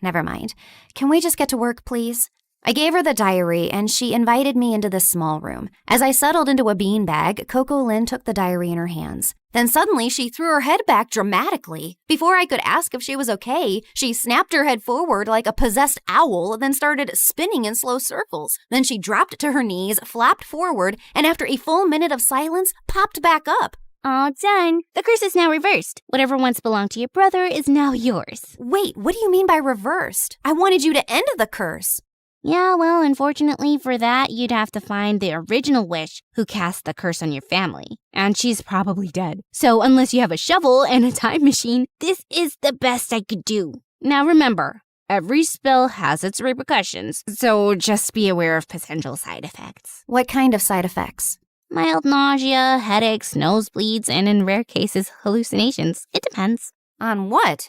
Never mind. Can we just get to work, please? I gave her the diary, and she invited me into this small room. As I settled into a beanbag, Coco Lin took the diary in her hands. Then suddenly, she threw her head back dramatically. Before I could ask if she was okay, she snapped her head forward like a possessed owl, then started spinning in slow circles. Then she dropped to her knees, flapped forward, and after a full minute of silence, popped back up. All done. The curse is now reversed. Whatever once belonged to your brother is now yours. Wait, what do you mean by reversed? I wanted you to end the curse. Yeah, well, unfortunately for that, you'd have to find the original witch who cast the curse on your family. And she's probably dead. So unless you have a shovel and a time machine, this is the best I could do. Now remember, every spell has its repercussions, so just be aware of potential side effects. What kind of side effects? Mild nausea, headaches, nosebleeds, and in rare cases, hallucinations. It depends. On what?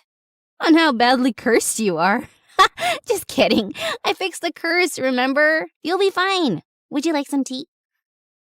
On how badly cursed you are. Just kidding. I fixed the curse, remember? You'll be fine. Would you like some tea?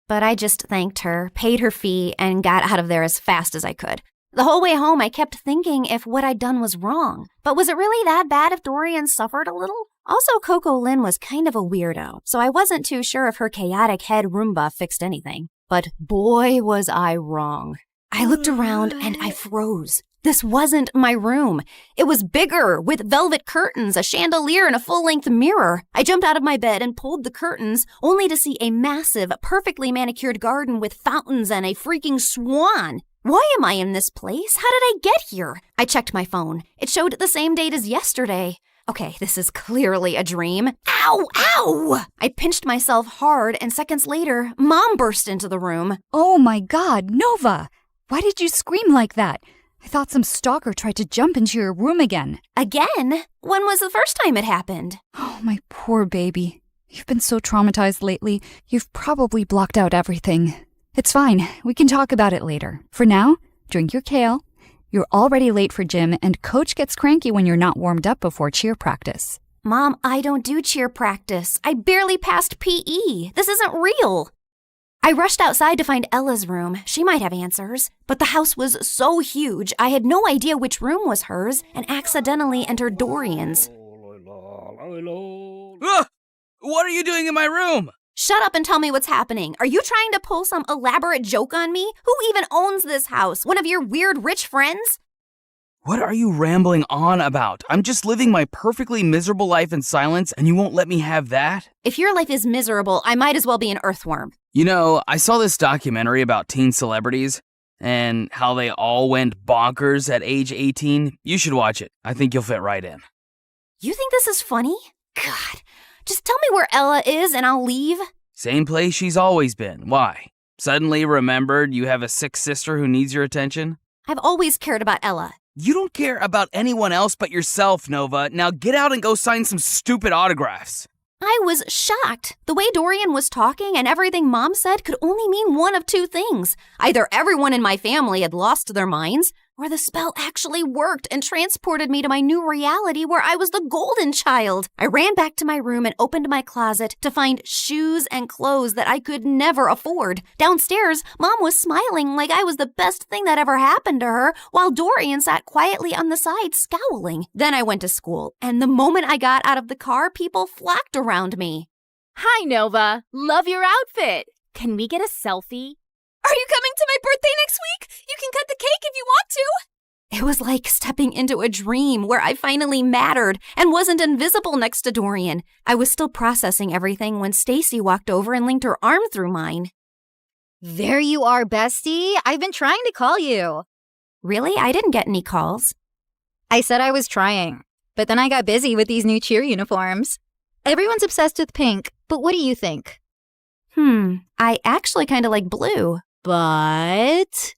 But I just thanked her, paid her fee, and got out of there as fast as I could. The whole way home, I kept thinking if what I'd done was wrong. But was it really that bad if Dorian suffered a little? Also, Coco Lin was kind of a weirdo, so I wasn't too sure if her chaotic head Roomba fixed anything. But boy, was I wrong. I looked around and I froze. This wasn't my room. It was bigger, with velvet curtains, a chandelier, and a full-length mirror. I jumped out of my bed and pulled the curtains, only to see a massive, perfectly manicured garden with fountains and a freaking swan. Why am I in this place? How did I get here? I checked my phone. It showed the same date as yesterday. Okay, this is clearly a dream. Ow! Ow! I pinched myself hard, and seconds later, Mom burst into the room. Oh my God, Nova! Why did you scream like that? I thought some stalker tried to jump into your room again. Again? When was the first time it happened? Oh, my poor baby. You've been so traumatized lately, you've probably blocked out everything. It's fine. We can talk about it later. For now, drink your kale. You're already late for gym, and Coach gets cranky when you're not warmed up before cheer practice. Mom, I don't do cheer practice. I barely passed PE. This isn't real. I rushed outside to find Ella's room. She might have answers. But the house was so huge, I had no idea which room was hers and accidentally entered Dorian's. What are you doing in my room? Shut up and tell me what's happening. Are you trying to pull some elaborate joke on me? Who even owns this house? One of your weird rich friends? What are you rambling on about? I'm just living my perfectly miserable life in silence, and you won't let me have that? If your life is miserable, I might as well be an earthworm. You know, I saw this documentary about teen celebrities and how they all went bonkers at age 18. You should watch it. I think you'll fit right in. You think this is funny? God, just tell me where Ella is and I'll leave. Same place she's always been. Why? Suddenly remembered you have a sick sister who needs your attention? I've always cared about Ella. You don't care about anyone else but yourself, Nova. Now get out and go sign some stupid autographs. I was shocked. The way Dorian was talking and everything Mom said could only mean one of two things. Either everyone in my family had lost their minds, or the spell actually worked and transported me to my new reality where I was the golden child. I ran back to my room and opened my closet to find shoes and clothes that I could never afford. Downstairs, Mom was smiling like I was the best thing that ever happened to her, while Dorian sat quietly on the side scowling. Then I went to school, and the moment I got out of the car, people flocked around me. Hi, Nova. Love your outfit. Can we get a selfie? Are you coming to my birthday next week? You can cut the cake if you want to. It was like stepping into a dream where I finally mattered and wasn't invisible next to Dorian. I was still processing everything when Stacy walked over and linked her arm through mine. There you are, bestie. I've been trying to call you. Really? I didn't get any calls. I said I was trying, but then I got busy with these new cheer uniforms. Everyone's obsessed with pink, but what do you think? I actually kind of like blue. But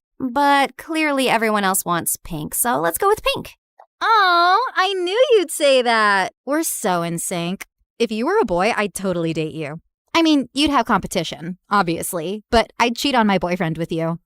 clearly everyone else wants pink, so let's go with pink. Oh, I knew you'd say that. We're so in sync. If you were a boy, I'd totally date you. I mean, you'd have competition, obviously, but I'd cheat on my boyfriend with you.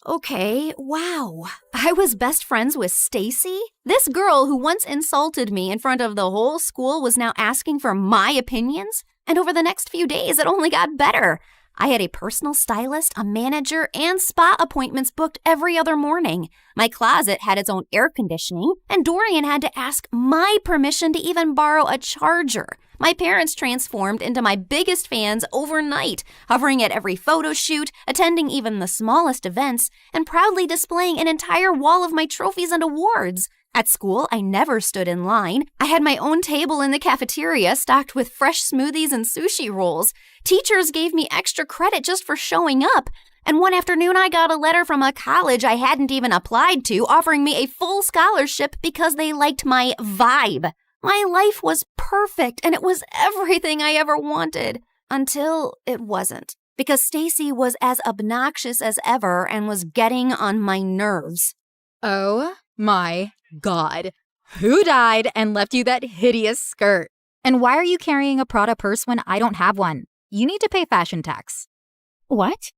Okay, wow. I was best friends with Stacy? This girl who once insulted me in front of the whole school was now asking for my opinions? And over the next few days, it only got better. I had a personal stylist, a manager, and spa appointments booked every other morning. My closet had its own air conditioning, and Dorian had to ask my permission to even borrow a charger. My parents transformed into my biggest fans overnight, hovering at every photo shoot, attending even the smallest events, and proudly displaying an entire wall of my trophies and awards. At school, I never stood in line. I had my own table in the cafeteria stocked with fresh smoothies and sushi rolls. Teachers gave me extra credit just for showing up. And one afternoon, I got a letter from a college I hadn't even applied to offering me a full scholarship because they liked my vibe. My life was perfect, and it was everything I ever wanted. Until it wasn't. Because Stacy was as obnoxious as ever and was getting on my nerves. Oh my God. Who died and left you that hideous skirt? And why are you carrying a Prada purse when I don't have one? You need to pay fashion tax. What?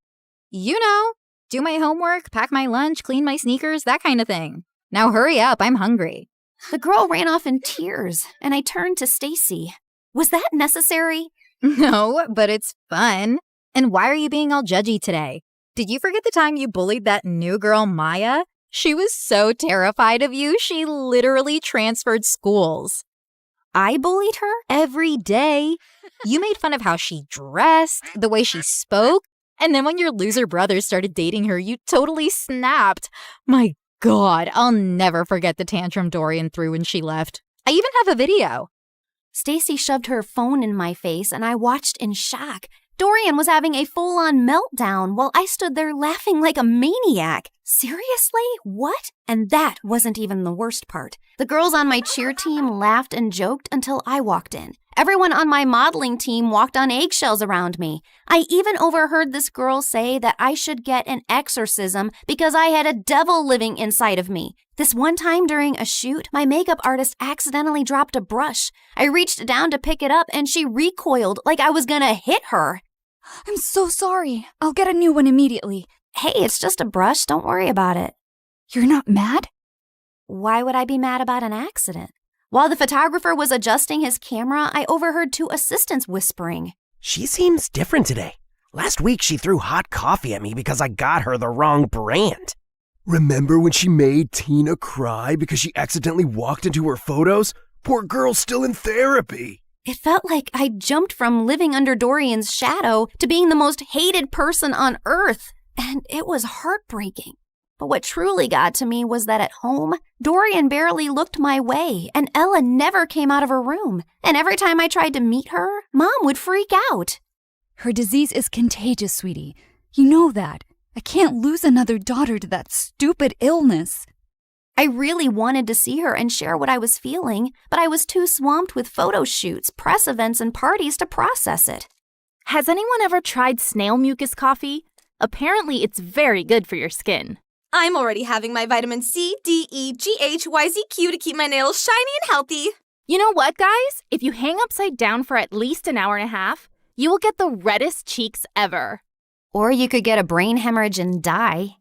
You know, do my homework, pack my lunch, clean my sneakers, that kind of thing. Now hurry up, I'm hungry. The girl ran off in tears, and I turned to Stacy. Was that necessary? No, but it's fun. And why are you being all judgy today? Did you forget the time you bullied that new girl, Maya? She was so terrified of you, she literally transferred schools. I bullied her? Every day. You made fun of how she dressed, the way she spoke, and then when your loser brothers started dating her, you totally snapped. My God, I'll never forget the tantrum Dorian threw when she left. I even have a video. Stacy shoved her phone in my face, and I watched in shock. Dorian was having a full-on meltdown while I stood there laughing like a maniac. Seriously? What? And that wasn't even the worst part. The girls on my cheer team laughed and joked until I walked in. Everyone on my modeling team walked on eggshells around me. I even overheard this girl say that I should get an exorcism because I had a devil living inside of me. This one time during a shoot, my makeup artist accidentally dropped a brush. I reached down to pick it up and she recoiled like I was gonna hit her. I'm so sorry. I'll get a new one immediately. Hey, it's just a brush. Don't worry about it. You're not mad? Why would I be mad about an accident? While the photographer was adjusting his camera, I overheard two assistants whispering. She seems different today. Last week she threw hot coffee at me because I got her the wrong brand. Remember when she made Tina cry because she accidentally walked into her photos? Poor girl's still in therapy. It felt like I jumped from living under Dorian's shadow to being the most hated person on earth. And it was heartbreaking. But what truly got to me was that at home, Dorian barely looked my way, and Ella never came out of her room. And every time I tried to meet her, Mom would freak out. Her disease is contagious, sweetie. You know that. I can't lose another daughter to that stupid illness. I really wanted to see her and share what I was feeling, but I was too swamped with photo shoots, press events, and parties to process it. Has anyone ever tried snail mucus coffee? Apparently, it's very good for your skin. I'm already having my vitamin C, D, E, G, H, Y, Z, Q to keep my nails shiny and healthy. You know what, guys? If you hang upside down for at least an hour and a half, you will get the reddest cheeks ever. Or you could get a brain hemorrhage and die.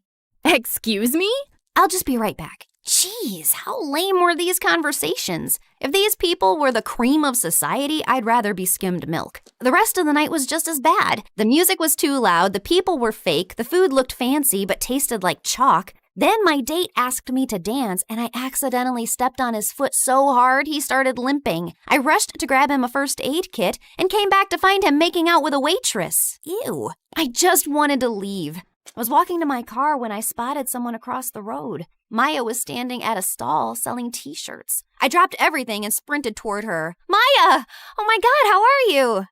Excuse me? I'll just be right back. Jeez, how lame were these conversations? If these people were the cream of society, I'd rather be skimmed milk. The rest of the night was just as bad. The music was too loud, the people were fake, the food looked fancy but tasted like chalk. Then my date asked me to dance, and I accidentally stepped on his foot so hard he started limping. I rushed to grab him a first aid kit and came back to find him making out with a waitress. Ew. I just wanted to leave. I was walking to my car when I spotted someone across the road. Maya was standing at a stall selling t-shirts. I dropped everything and sprinted toward her. Maya! Oh my God, how are you?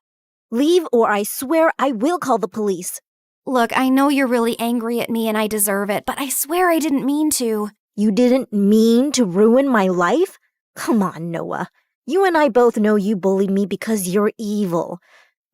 Leave or I swear I will call the police. Look, I know you're really angry at me and I deserve it, but I swear I didn't mean to. You didn't mean to ruin my life? Come on, Noah. You and I both know you bullied me because you're evil.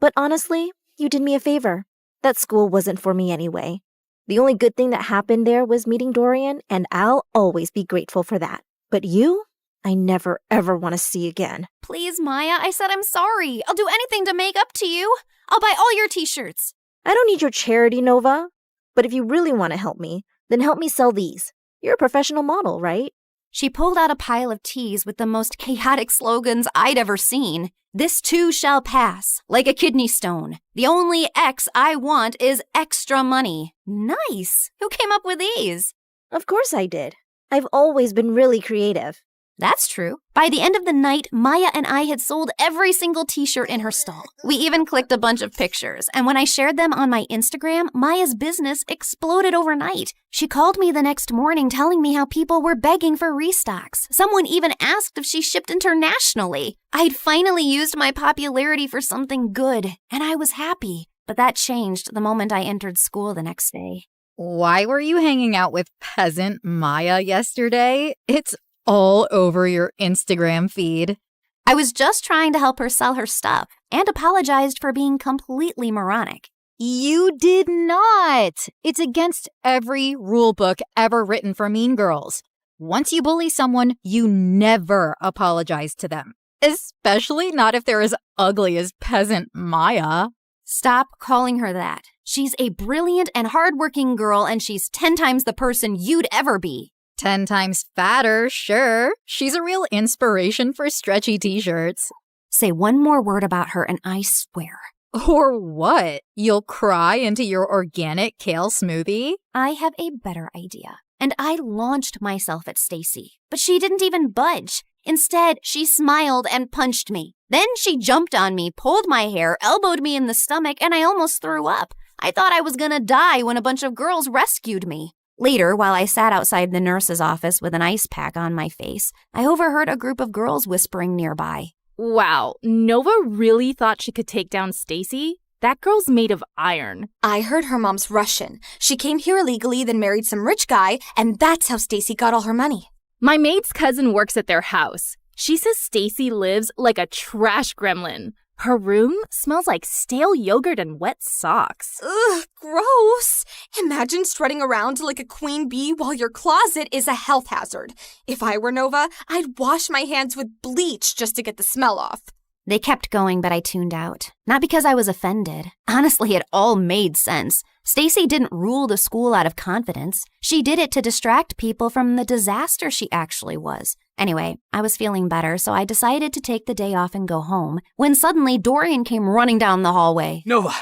But honestly, you did me a favor. That school wasn't for me anyway. The only good thing that happened there was meeting Dorian, and I'll always be grateful for that. But you, I never ever want to see again. Please, Maya, I said I'm sorry. I'll do anything to make up to you. I'll buy all your t-shirts. I don't need your charity, Nova. But if you really want to help me, then help me sell these. You're a professional model, right? She pulled out a pile of tees with the most chaotic slogans I'd ever seen. This too shall pass, like a kidney stone. The only X I want is extra money. Nice. Who came up with these? Of course I did. I've always been really creative. That's true. By the end of the night, Maya and I had sold every single t-shirt in her stall. We even clicked a bunch of pictures, and when I shared them on my Instagram, Maya's business exploded overnight. She called me the next morning telling me how people were begging for restocks. Someone even asked if she shipped internationally. I'd finally used my popularity for something good, and I was happy. But that changed the moment I entered school the next day. Why were you hanging out with peasant Maya yesterday? It's all over your Instagram feed. I was just trying to help her sell her stuff and apologized for being completely moronic. You did not. It's against every rule book ever written for mean girls. Once you bully someone, you never apologize to them. Especially not if they're as ugly as peasant Maya. Stop calling her that. She's a brilliant and hardworking girl, and she's 10 times the person you'd ever be. 10 times fatter, sure. She's a real inspiration for stretchy t-shirts. Say one more word about her and I swear. Or what? You'll cry into your organic kale smoothie? I have a better idea. And I launched myself at Stacy, but she didn't even budge. Instead, she smiled and punched me. Then she jumped on me, pulled my hair, elbowed me in the stomach, and I almost threw up. I thought I was gonna die when a bunch of girls rescued me. Later, while I sat outside the nurse's office with an ice pack on my face, I overheard a group of girls whispering nearby. Wow, Nova really thought she could take down Stacy? That girl's made of iron. I heard her mom's Russian. She came here illegally, then married some rich guy, and that's how Stacy got all her money. My maid's cousin works at their house. She says Stacy lives like a trash gremlin. Her room smells like stale yogurt and wet socks. Ugh, gross. Imagine strutting around like a queen bee while your closet is a health hazard. If I were Nova, I'd wash my hands with bleach just to get the smell off. They kept going, but I tuned out. Not because I was offended. Honestly, it all made sense. Stacy didn't rule the school out of confidence. She did it to distract people from the disaster she actually was. Anyway, I was feeling better, so I decided to take the day off and go home, when suddenly Dorian came running down the hallway. Nova,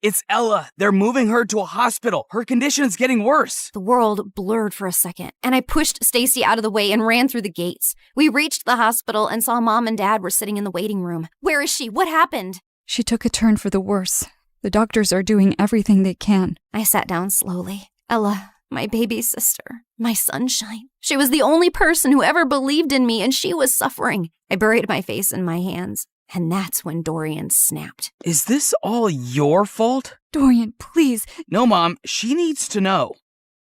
it's Ella. They're moving her to a hospital. Her condition's getting worse. The world blurred for a second, and I pushed Stacy out of the way and ran through the gates. We reached the hospital and saw Mom and Dad were sitting in the waiting room. Where is she? What happened? She took a turn for the worse. The doctors are doing everything they can. I sat down slowly. Ella, my baby sister, my sunshine. She was the only person who ever believed in me, and she was suffering. I buried my face in my hands, and that's when Dorian snapped. Is this all your fault? Dorian, please. No, Mom, she needs to know.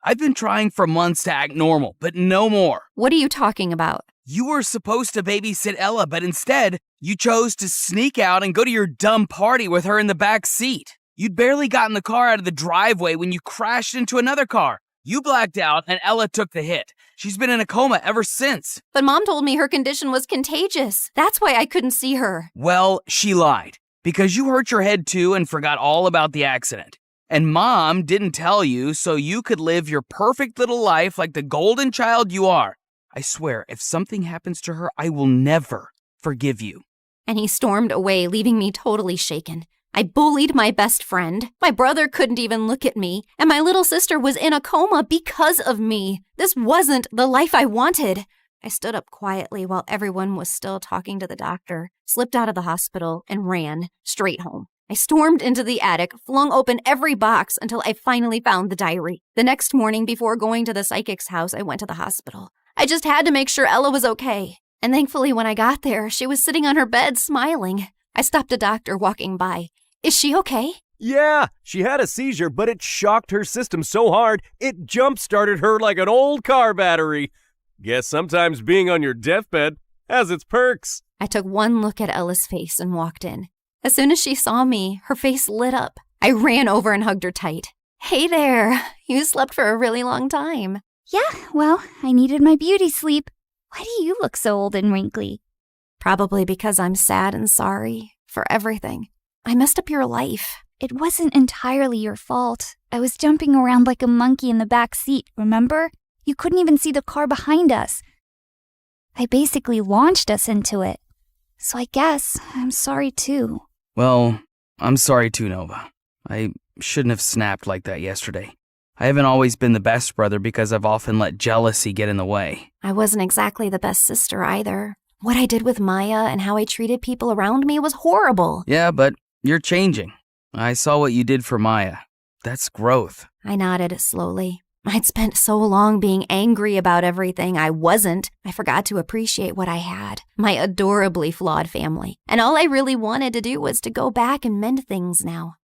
I've been trying for months to act normal, but no more. What are you talking about? You were supposed to babysit Ella, but instead, you chose to sneak out and go to your dumb party with her in the back seat. You'd barely gotten the car out of the driveway when you crashed into another car. You blacked out, and Ella took the hit. She's been in a coma ever since. But Mom told me her condition was contagious. That's why I couldn't see her. Well, she lied. Because you hurt your head too and forgot all about the accident. And Mom didn't tell you so you could live your perfect little life like the golden child you are. I swear, if something happens to her, I will never forgive you. And he stormed away, leaving me totally shaken. I bullied my best friend. My brother couldn't even look at me. And my little sister was in a coma because of me. This wasn't the life I wanted. I stood up quietly while everyone was still talking to the doctor, slipped out of the hospital, and ran straight home. I stormed into the attic, flung open every box until I finally found the diary. The next morning, before going to the psychic's house, I went to the hospital. I just had to make sure Ella was okay. And thankfully, when I got there, she was sitting on her bed smiling. I stopped a doctor walking by. Is she okay? Yeah, she had a seizure, but it shocked her system so hard, it jump-started her like an old car battery. Guess sometimes being on your deathbed has its perks. I took one look at Ella's face and walked in. As soon as she saw me, her face lit up. I ran over and hugged her tight. Hey there, you slept for a really long time. Yeah, well, I needed my beauty sleep. Why do you look so old and wrinkly? Probably because I'm sad and sorry for everything. I messed up your life. It wasn't entirely your fault. I was jumping around like a monkey in the back seat, remember? You couldn't even see the car behind us. I basically launched us into it. So I guess I'm sorry too. Well, I'm sorry too, Nova. I shouldn't have snapped like that yesterday. I haven't always been the best brother because I've often let jealousy get in the way. I wasn't exactly the best sister either. What I did with Maya and how I treated people around me was horrible. Yeah, but you're changing. I saw what you did for Maya. That's growth. I nodded slowly. I'd spent so long being angry about everything I wasn't. I forgot to appreciate what I had. My adorably flawed family. And all I really wanted to do was to go back and mend things now.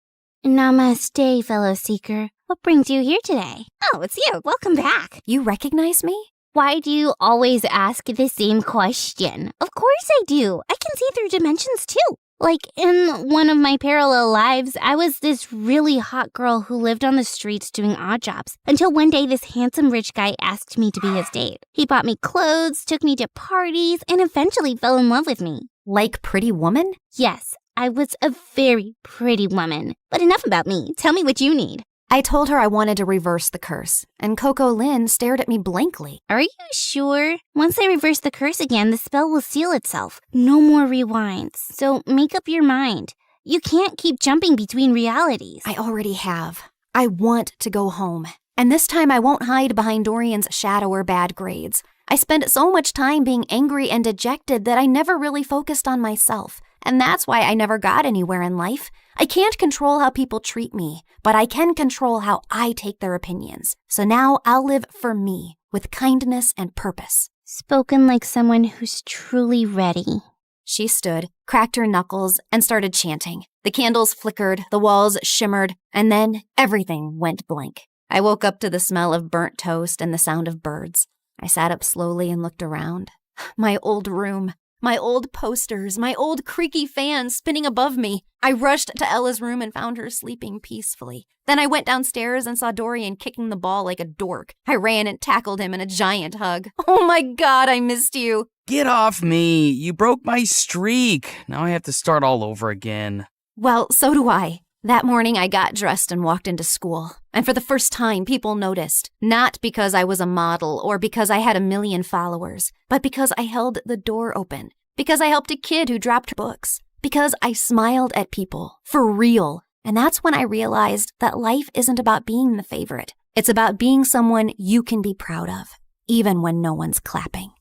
Namaste, fellow seeker. What brings you here today? Oh, it's you. Welcome back. You recognize me? Why do you always ask the same question? Of course I do. I can see through dimensions too. Like, in one of my parallel lives, I was this really hot girl who lived on the streets doing odd jobs, until one day this handsome rich guy asked me to be his date. He bought me clothes, took me to parties, and eventually fell in love with me. Like Pretty Woman? Yes, I was a very pretty woman. But enough about me. Tell me what you need. I told her I wanted to reverse the curse, and Coco Lynn stared at me blankly. Are you sure? Once I reverse the curse again, the spell will seal itself. No more rewinds. So make up your mind. You can't keep jumping between realities. I already have. I want to go home. And this time I won't hide behind Dorian's shadow or bad grades. I spent so much time being angry and dejected that I never really focused on myself. And that's why I never got anywhere in life. I can't control how people treat me, but I can control how I take their opinions. So now I'll live for me, with kindness and purpose. Spoken like someone who's truly ready. She stood, cracked her knuckles, and started chanting. The candles flickered, the walls shimmered, and then everything went blank. I woke up to the smell of burnt toast and the sound of birds. I sat up slowly and looked around. My old room. My old posters, my old creaky fan spinning above me. I rushed to Ella's room and found her sleeping peacefully. Then I went downstairs and saw Dorian kicking the ball like a dork. I ran and tackled him in a giant hug. Oh my God, I missed you. Get off me. You broke my streak. Now I have to start all over again. Well, so do I. That morning, I got dressed and walked into school. And for the first time, people noticed. Not because I was a model or because I had 1 million followers, but because I held the door open. Because I helped a kid who dropped books. Because I smiled at people. For real. And that's when I realized that life isn't about being the favorite. It's about being someone you can be proud of, even when no one's clapping.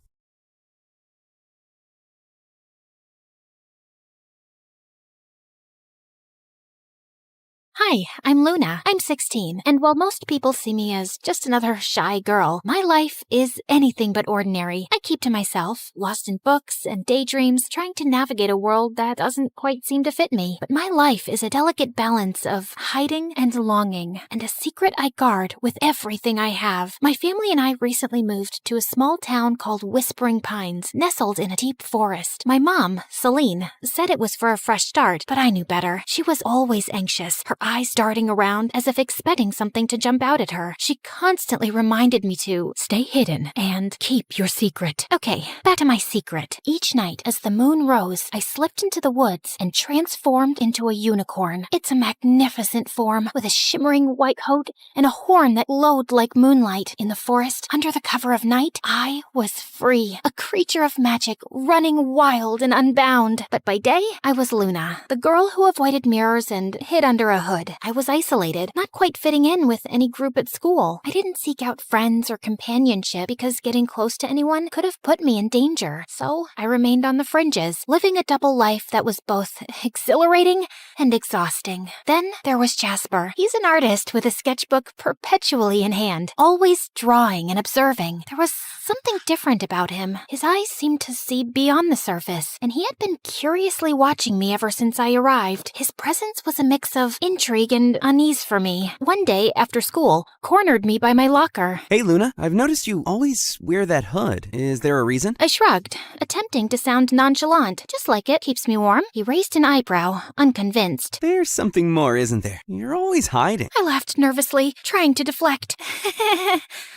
Hi, I'm Luna. I'm 16, and while most people see me as just another shy girl, my life is anything but ordinary. I keep to myself, lost in books and daydreams, trying to navigate a world that doesn't quite seem to fit me. But my life is a delicate balance of hiding and longing, and a secret I guard with everything I have. My family and I recently moved to a small town called Whispering Pines, nestled in a deep forest. My mom, Celine, said it was for a fresh start, but I knew better. She was always anxious, her eyes darting around as if expecting something to jump out at her. She constantly reminded me to stay hidden and keep your secret. Okay, back to my secret. Each night as the moon rose, I slipped into the woods and transformed into a unicorn. It's a magnificent form with a shimmering white coat and a horn that glowed like moonlight. In the forest, under the cover of night, I was free, a creature of magic, running wild and unbound. But by day, I was Luna, the girl who avoided mirrors and hid under a hood. I was isolated, not quite fitting in with any group at school. I didn't seek out friends or companionship because getting close to anyone could have put me in danger. So I remained on the fringes, living a double life that was both exhilarating and exhausting. Then there was Jasper. He's an artist with a sketchbook perpetually in hand, always drawing and observing. There was something different about him. His eyes seemed to see beyond the surface, and he had been curiously watching me ever since I arrived. His presence was a mix of intrigue and unease for me. One day, after school, cornered me by my locker. Hey, Luna, I've noticed you always wear that hood. Is there a reason? I shrugged, attempting to sound nonchalant. Just like it, keeps me warm. He raised an eyebrow, unconvinced. There's something more, isn't there? You're always hiding. I laughed nervously, trying to deflect.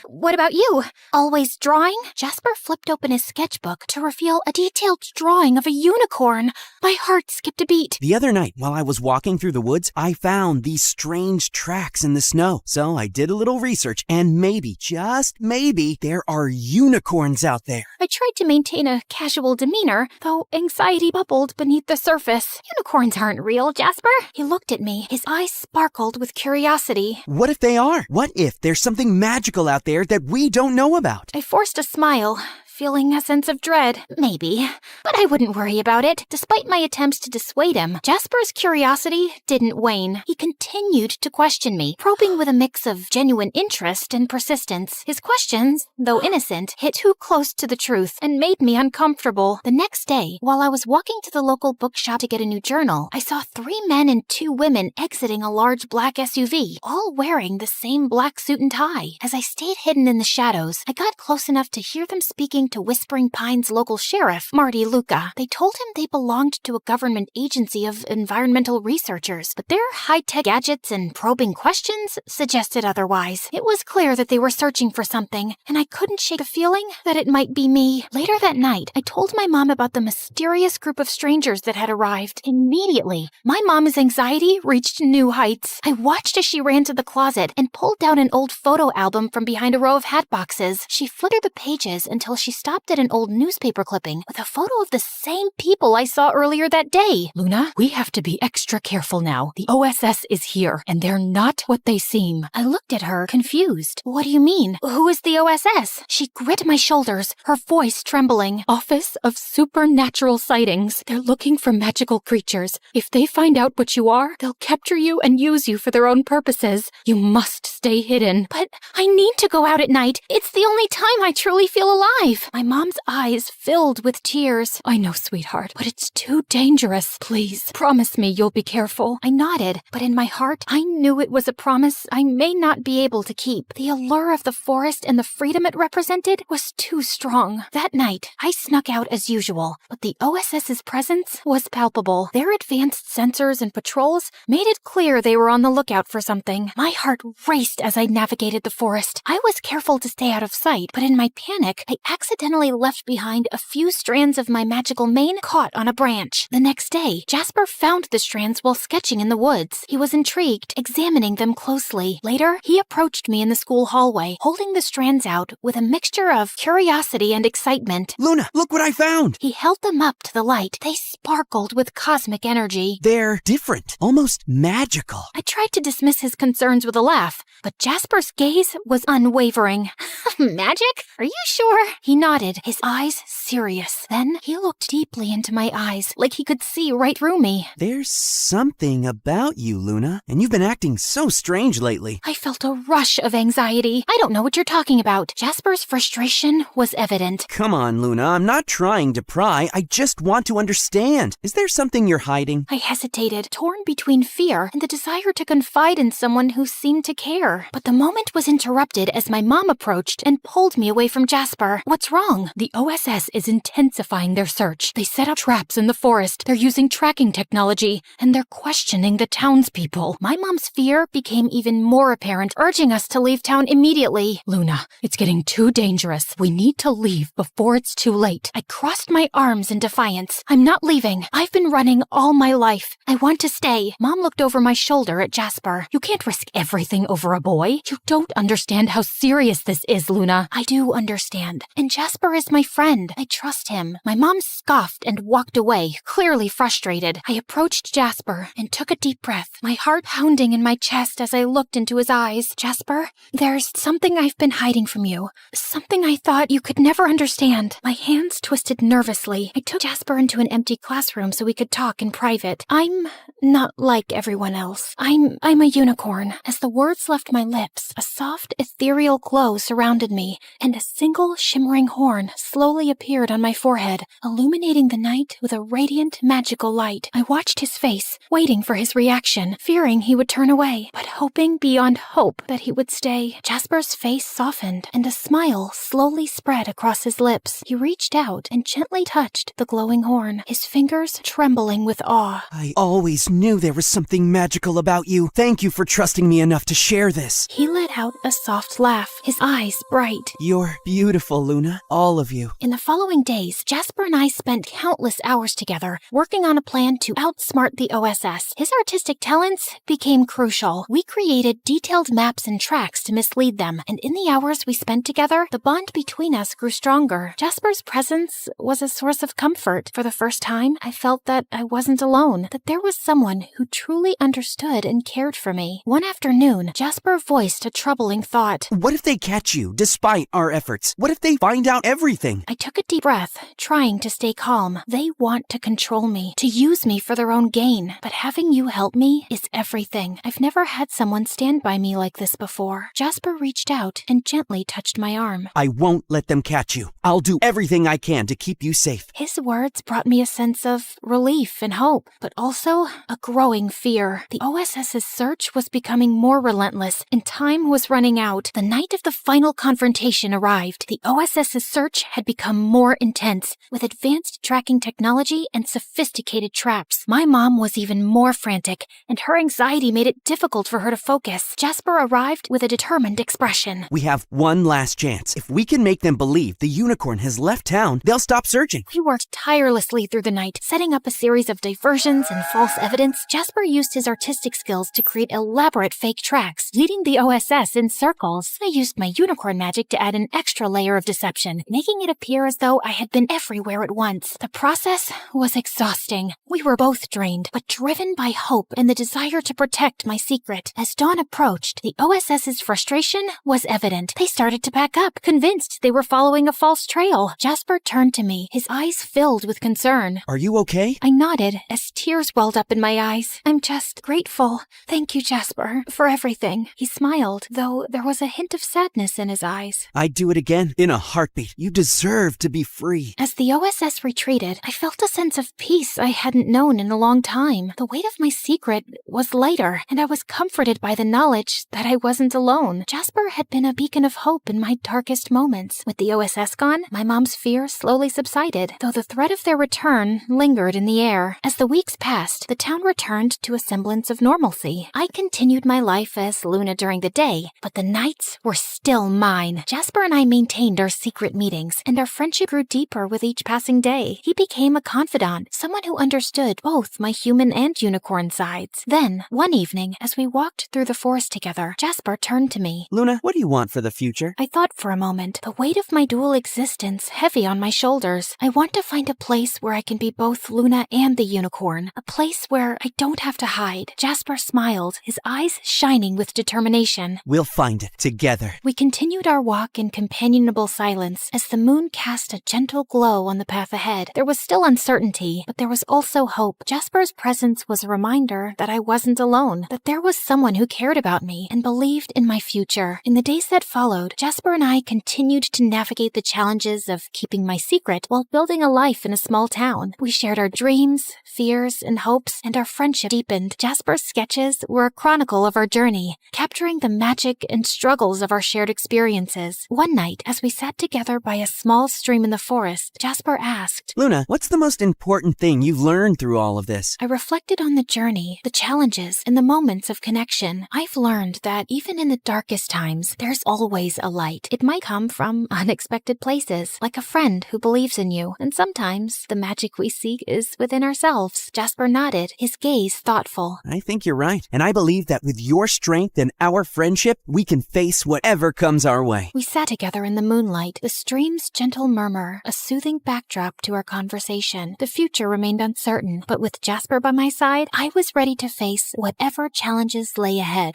What about you? Always drawing? Jasper flipped open his sketchbook to reveal a detailed drawing of a unicorn. My heart skipped a beat. The other night, while I was walking through the woods, I found these strange tracks in the snow. So I did a little research, and maybe, just maybe, there are unicorns out there. I tried to maintain a casual demeanor, though anxiety bubbled beneath the surface. Unicorns aren't real, Jasper. He looked at me. His eyes sparkled with curiosity. What if they are? What if there's something magical out there that we don't know about? I forced a smile, feeling a sense of dread. Maybe. But I wouldn't worry about it. Despite my attempts to dissuade him, Jasper's curiosity didn't wane. He continued to question me, probing with a mix of genuine interest and persistence. His questions, though innocent, hit too close to the truth and made me uncomfortable. The next day, while I was walking to the local bookshop to get a new journal, I saw 3 men and 2 women exiting a large black SUV, all wearing the same black suit and tie. As I stayed hidden in the shadows, I got close enough to hear them speaking to Whispering Pines local sheriff, Marty Luca. They told him they belonged to a government agency of environmental researchers, but their high-tech gadgets and probing questions suggested otherwise. It was clear that they were searching for something, and I couldn't shake a feeling that it might be me. Later that night, I told my mom about the mysterious group of strangers that had arrived. Immediately, my mom's anxiety reached new heights. I watched as she ran to the closet and pulled down an old photo album from behind a row of hat boxes. She flitted the pages until she stopped at an old newspaper clipping with a photo of the same people I saw earlier that day. Luna, we have to be extra careful now. The OSS is here, and they're not what they seem. I looked at her, confused. What do you mean? Who is the OSS? She gripped my shoulders, her voice trembling. Office of Supernatural Sightings. They're looking for magical creatures. If they find out what you are, they'll capture you and use you for their own purposes. You must stay hidden. But I need to go out at night. It's the only time I truly feel alive. My mom's eyes filled with tears. I know, sweetheart, but it's too dangerous. Please, promise me you'll be careful. I nodded, but in my heart, I knew it was a promise I may not be able to keep. The allure of the forest and the freedom it represented was too strong. That night, I snuck out as usual, but the OSS's presence was palpable. Their advanced sensors and patrols made it clear they were on the lookout for something. My heart raced as I navigated the forest. I was careful to stay out of sight, but in my panic, I accidentally left behind a few strands of my magical mane caught on a branch. The next day, Jasper found the strands while sketching in the woods. He was intrigued, examining them closely. Later, he approached me in the school hallway, holding the strands out with a mixture of curiosity and excitement. Luna, look what I found! He held them up to the light. They sparkled with cosmic energy. They're different, almost magical. I tried to dismiss his concerns with a laugh, but Jasper's gaze was unwavering. Magic? Are you sure? He nodded, his eyes serious. Then he looked deeply into my eyes, like he could see right through me. There's something about you, Luna, and you've been acting so strange lately. I felt a rush of anxiety. I don't know what you're talking about. Jasper's frustration was evident. Come on, Luna, I'm not trying to pry. I just want to understand. Is there something you're hiding? I hesitated, torn between fear and the desire to confide in someone who seemed to care. But the moment was interrupted as my mom approached and pulled me away from Jasper. What's wrong? The OSS is intensifying their search. They set up traps in the forest. They're using tracking technology, and they're questioning the townspeople. My mom's fear became even more apparent, urging us to leave town immediately. Luna, it's getting too dangerous. We need to leave before it's too late. I crossed my arms in defiance. I'm not leaving. I've been running all my life. I want to stay. Mom looked over my shoulder at Jasper. You can't risk everything over a boy. You don't understand how serious this is, Luna. I do understand. And Jasper is my friend. I trust him. My mom scoffed and walked away, clearly frustrated. I approached Jasper and took a deep breath, my heart pounding in my chest as I looked into his eyes. Jasper, there's something I've been hiding from you. Something I thought you could never understand. My hands twisted nervously. I took Jasper into an empty classroom so we could talk in private. I'm not like everyone else. I'm a unicorn. As the words left my lips, a soft, ethereal glow surrounded surrounded me, and a single shimmering horn slowly appeared on my forehead, illuminating the night with a radiant, magical light. I watched his face, waiting for his reaction, fearing he would turn away, but hoping beyond hope that he would stay. Jasper's face softened, and a smile slowly spread across his lips. He reached out and gently touched the glowing horn, his fingers trembling with awe. I always knew there was something magical about you. Thank you for trusting me enough to share this. He let out a soft laugh, his eyes bright. You're beautiful, Luna. All of you. In the following days, Jasper and I spent countless hours together, working on a plan to outsmart the OSS. His artistic talents became crucial. We created detailed maps and tracks to mislead them, and in the hours we spent together, the bond between us grew stronger. Jasper's presence was a source of comfort. For the first time, I felt that I wasn't alone, that there was someone who truly understood and cared for me. One afternoon, Jasper voiced a troubling thought. What if they catch you, despite our efforts? What if they find out everything? I took a deep breath, trying to stay calm. They want to control me, to use me for their own gain. But having you help me is everything. I've never had someone stand by me like this before. Jasper reached out and gently touched my arm. I won't let them catch you. I'll do everything I can to keep you safe. His words brought me a sense of relief and hope, but also a growing fear. The OSS's search was becoming more relentless, and time was running out. The night of the final confrontation arrived. The OSS's search had become more intense, with advanced tracking technology and sophisticated traps. My mom was even more frantic, and her anxiety made it difficult for her to focus. Jasper arrived with a determined expression. We have one last chance. If we can make them believe the unicorn has left town, they'll stop searching. We worked tirelessly through the night, setting up a series of diversions and false evidence. Jasper used his artistic skills to create elaborate fake tracks, leading the OSS in circles. I used my unicorn magic to add an extra layer of deception, making it appear as though I had been everywhere at once. The process was exhausting. We were both drained, but driven by hope and the desire to protect my secret. As dawn approached, the OSS's frustration was evident. They started to pack up, convinced they were following a false trail. Jasper turned to me, his eyes filled with concern. Are you okay? I nodded as tears welled up in my eyes. I'm just grateful. Thank you, Jasper, for everything. He smiled, though there was a hint of sadness in his eyes. I'd do it again, in a heartbeat. You deserve to be free. As the OSS retreated, I felt a sense of peace I hadn't known in a long time. The weight of my secret was lighter, and I was comforted by the knowledge that I wasn't alone. Jasper had been a beacon of hope in my darkest moments. With the OSS gone, my mom's fear slowly subsided, though the threat of their return lingered in the air. As the weeks passed, the town returned to a semblance of normalcy. I continued my life as Luna during the day, but the nights were still mine. Jasper and I maintained our secret meetings, and our friendship grew deeper with each passing day. He became a confidant, someone who understood both my human and unicorn sides. Then, one evening, as we walked through the forest together, Jasper turned to me. Luna, what do you want for the future? I thought for a moment, the weight of my dual existence heavy on my shoulders. I want to find a place where I can be both Luna and the unicorn, a place where I don't have to hide. Jasper smiled, his eyes shining with determination. We'll find it together. We continued our walk in companionable silence as the moon cast a gentle glow on the path ahead. There was still uncertainty, but there was also hope. Jasper's presence was a reminder that I wasn't alone, that there was someone who cared about me and believed in my future. In the days that followed, Jasper and I continued to navigate the challenges of keeping my secret while building a life in a small town. We shared our dreams, fears, and hopes, and our friendship deepened. Jasper's sketches were a chronicle of our journey, capturing the magic and struggles of our shared experiences. One night, as we sat together by a small stream in the forest, Jasper asked, Luna, what's the most important thing you've learned through all of this? I reflected on the journey, the challenges, and the moments of connection. I've learned that even in the darkest times, there's always a light. It might come from unexpected places, like a friend who believes in you, and sometimes the magic we seek is within ourselves. Jasper nodded, his gaze thoughtful. I think you're right, and I believe that with your strength and our friendship, we can face whatever comes our way. We sat together in the moonlight, the stream's gentle murmur, a soothing backdrop to our conversation. The future remained uncertain, but with Jasper by my side, I was ready to face whatever challenges lay ahead.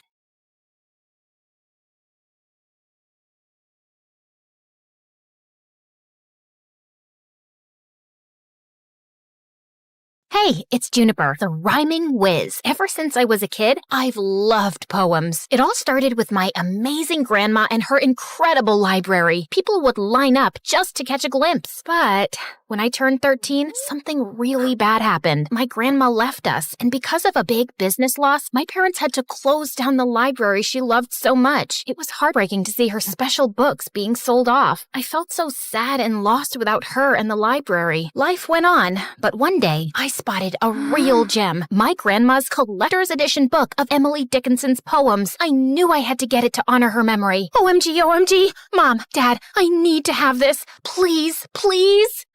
Hey, it's Juniper, the rhyming whiz. Ever since I was a kid, I've loved poems. It all started with my amazing grandma and her incredible library. People would line up just to catch a glimpse. But when I turned 13, something really bad happened. My grandma left us, and because of a big business loss, my parents had to close down the library she loved so much. It was heartbreaking to see her special books being sold off. I felt so sad and lost without her and the library. Life went on, but one day, I spotted a real gem. My grandma's collector's edition book of Emily Dickinson's poems. I knew I had to get it to honor her memory. OMG, OMG. Mom, Dad, I need to have this. Please, please.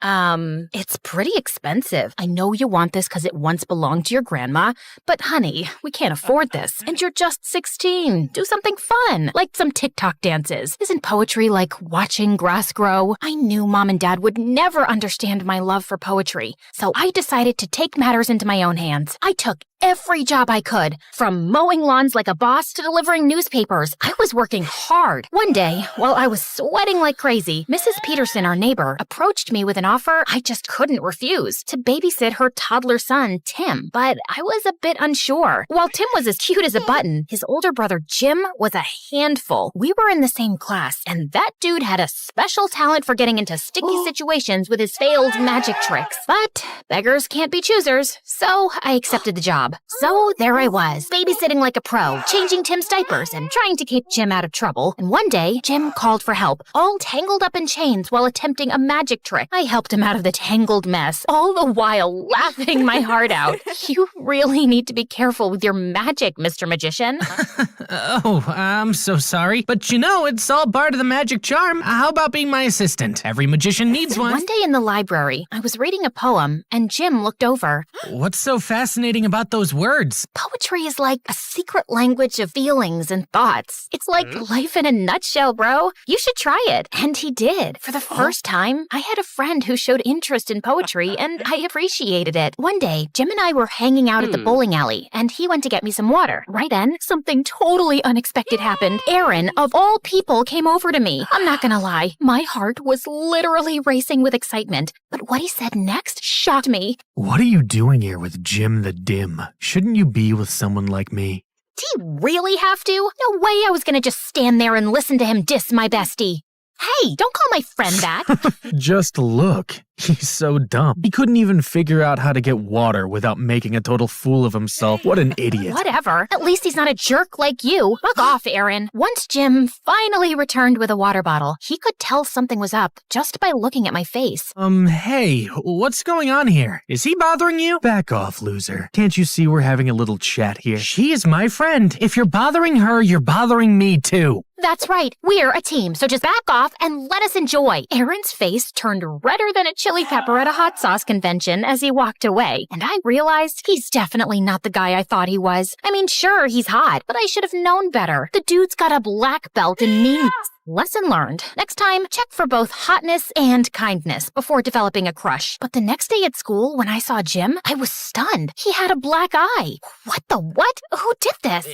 It's pretty expensive. I know you want this because it once belonged to your grandma, but honey, we can't afford this. And you're just 16. Do something fun, like some TikTok dances. Isn't poetry like watching grass grow? I knew Mom and Dad would never understand my love for poetry, so I decided to take matters into my own hands. I took every job I could, from mowing lawns like a boss to delivering newspapers. I was working hard. One day, while I was sweating like crazy, Mrs. Peterson, our neighbor, approached me with an offer I just couldn't refuse, to babysit her toddler son, Tim. But I was a bit unsure. While Tim was as cute as a button, his older brother Jim was a handful. We were in the same class, and that dude had a special talent for getting into sticky situations with his failed magic tricks. But beggars can't be choosers, so I accepted the job. So there I was, babysitting like a pro, changing Tim's diapers and trying to keep Jim out of trouble. And one day, Jim called for help, all tangled up in chains while attempting a magic trick. I helped him out of the tangled mess, all the while laughing my heart out. You really need to be careful with your magic, Mr. Magician. Oh, I'm so sorry. But you know, it's all part of the magic charm. How about being my assistant? Every magician needs one. One day in the library, I was reading a poem, and Jim looked over. What's so fascinating about those words? Poetry is like a secret language of feelings and thoughts. It's like life in a nutshell, bro. You should try it. And he did. For the first time, I had a friend who showed interest in poetry, and I appreciated it. One day, Jim and I were hanging out at the bowling alley, and he went to get me some water. Right then, something totally unexpected happened. Aaron, of all people, came over to me. I'm not gonna lie, my heart was literally racing with excitement. But what he said next shocked me. What are you doing here with Jim the Dim? Shouldn't you be with someone like me? Do you really have to? No way I was gonna just stand there and listen to him diss my bestie. Hey, don't call my friend that. Just look. He's so dumb. He couldn't even figure out how to get water without making a total fool of himself. What an idiot. Whatever. At least he's not a jerk like you. Fuck off, Aaron. Once Jim finally returned with a water bottle, he could tell something was up just by looking at my face. Hey, what's going on here? Is he bothering you? Back off, loser. Can't you see we're having a little chat here? She is my friend. If you're bothering her, you're bothering me too. That's right. We're a team, so just back off and let us enjoy. Aaron's face turned redder than a chili pepper at a hot sauce convention as he walked away, and I realized he's definitely not the guy I thought he was. I mean, sure, he's hot, but I should have known better. The dude's got a black belt in meanness. Lesson learned. Next time, check for both hotness and kindness before developing a crush. But the next day at school, when I saw Jim, I was stunned. He had a black eye. What the what? Who did this?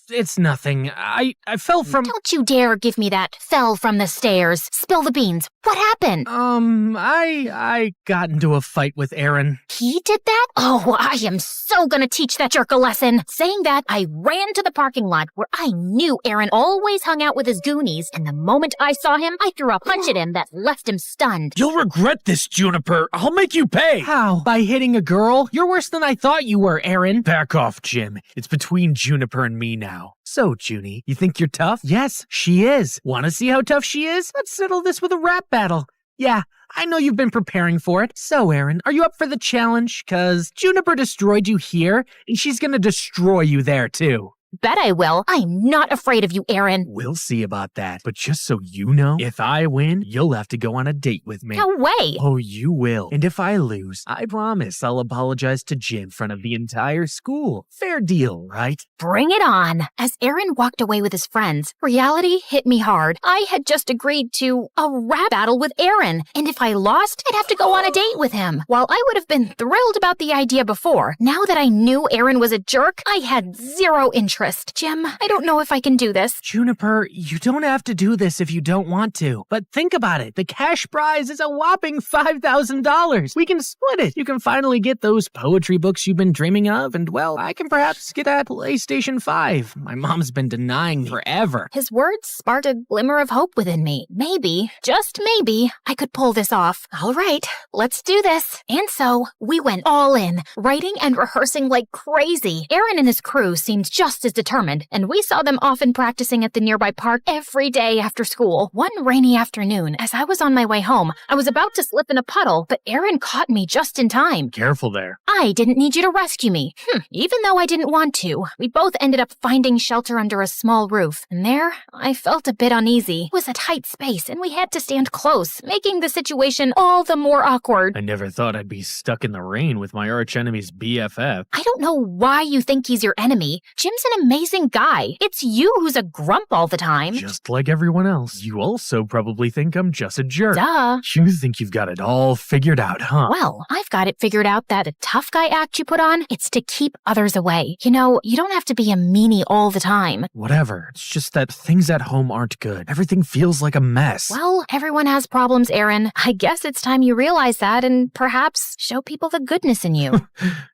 It's nothing. I fell from... Don't you dare give me that fell from the stairs. Spill the beans. What happened? I got into a fight with Aaron. He did that? Oh, I am so gonna teach that jerk a lesson. Saying that, I ran to the parking lot where I knew Aaron always hung out with his goonies, and the moment I saw him, I threw a punch at him that left him stunned. You'll regret this, Juniper. I'll make you pay. How? By hitting a girl? You're worse than I thought you were, Aaron. Back off, Jim. It's between Juniper and me now. So, Junie, you think you're tough? Yes, she is. Want to see how tough she is? Let's settle this with a rap battle. Yeah, I know you've been preparing for it. So, Aaron, are you up for the challenge? 'Cause Juniper destroyed you here, and she's gonna destroy you there, too. Bet I will. I'm not afraid of you, Aaron. We'll see about that. But just so you know, if I win, you'll have to go on a date with me. No way. Oh, you will. And if I lose, I promise I'll apologize to Jim in front of the entire school. Fair deal, right? Bring it on. As Aaron walked away with his friends, reality hit me hard. I had just agreed to a rap battle with Aaron, and if I lost, I'd have to go on a date with him. While I would have been thrilled about the idea before, now that I knew Aaron was a jerk, I had zero interest interest. Jim, I don't know if I can do this. Juniper, you don't have to do this if you don't want to. But think about it. The cash prize is a whopping $5,000. We can split it. You can finally get those poetry books you've been dreaming of, and, well, I can perhaps get that PlayStation 5. My mom's been denying me forever. His words sparked a glimmer of hope within me. Maybe, just maybe, I could pull this off. All right, let's do this. And so, we went all in, writing and rehearsing like crazy. Aaron and his crew seemed just as determined, and we saw them often practicing at the nearby park every day after school. One rainy afternoon, as I was on my way home, I was about to slip in a puddle, but Aaron caught me just in time. Careful there. I didn't need you to rescue me. Even though I didn't want to, we both ended up finding shelter under a small roof. And there, I felt a bit uneasy. It was a tight space, and we had to stand close, making the situation all the more awkward. I never thought I'd be stuck in the rain with my archenemy's BFF. I don't know why you think he's your enemy. Jim's an amazing guy. It's you who's a grump all the time. Just like everyone else. You also probably think I'm just a jerk. Duh. You think you've got it all figured out, huh? Well, I've got it figured out that a tough guy act you put on, it's to keep others away. You know, you don't have to be a meanie all the time. Whatever. It's just that things at home aren't good. Everything feels like a mess. Well, everyone has problems, Aaron. I guess it's time you realize that and perhaps show people the goodness in you.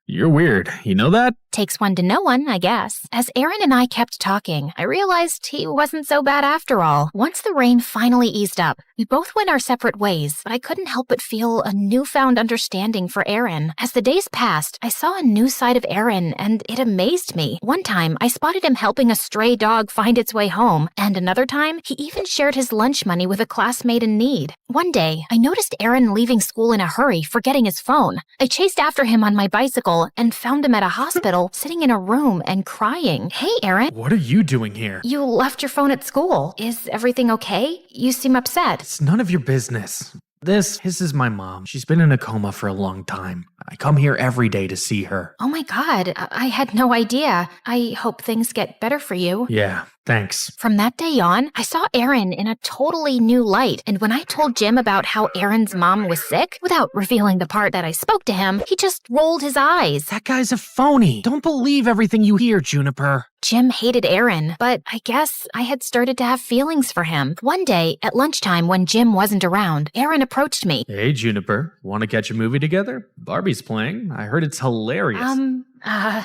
You're weird. You know that? Takes one to know one, I guess. As Aaron and I kept talking, I realized he wasn't so bad after all. Once the rain finally eased up, we both went our separate ways, but I couldn't help but feel a newfound understanding for Aaron. As the days passed, I saw a new side of Aaron, and it amazed me. One time, I spotted him helping a stray dog find its way home, and another time, he even shared his lunch money with a classmate in need. One day, I noticed Aaron leaving school in a hurry, forgetting his phone. I chased after him on my bicycle and found him at a hospital, sitting in a room and crying. Hey, Aaron. What are you doing here? You left your phone at school. Is everything okay? You seem upset. It's none of your business. This is my mom. She's been in a coma for a long time. I come here every day to see her. Oh my God, I had no idea. I hope things get better for you. Yeah, thanks. From that day on, I saw Aaron in a totally new light. And when I told Jim about how Aaron's mom was sick, without revealing the part that I spoke to him, he just rolled his eyes. That guy's a phony. Don't believe everything you hear, Juniper. Jim hated Aaron, but I guess I had started to have feelings for him. One day, at lunchtime when Jim wasn't around, Aaron approached me. Hey, Juniper. Want to catch a movie together? Barbie's playing. I heard it's hilarious.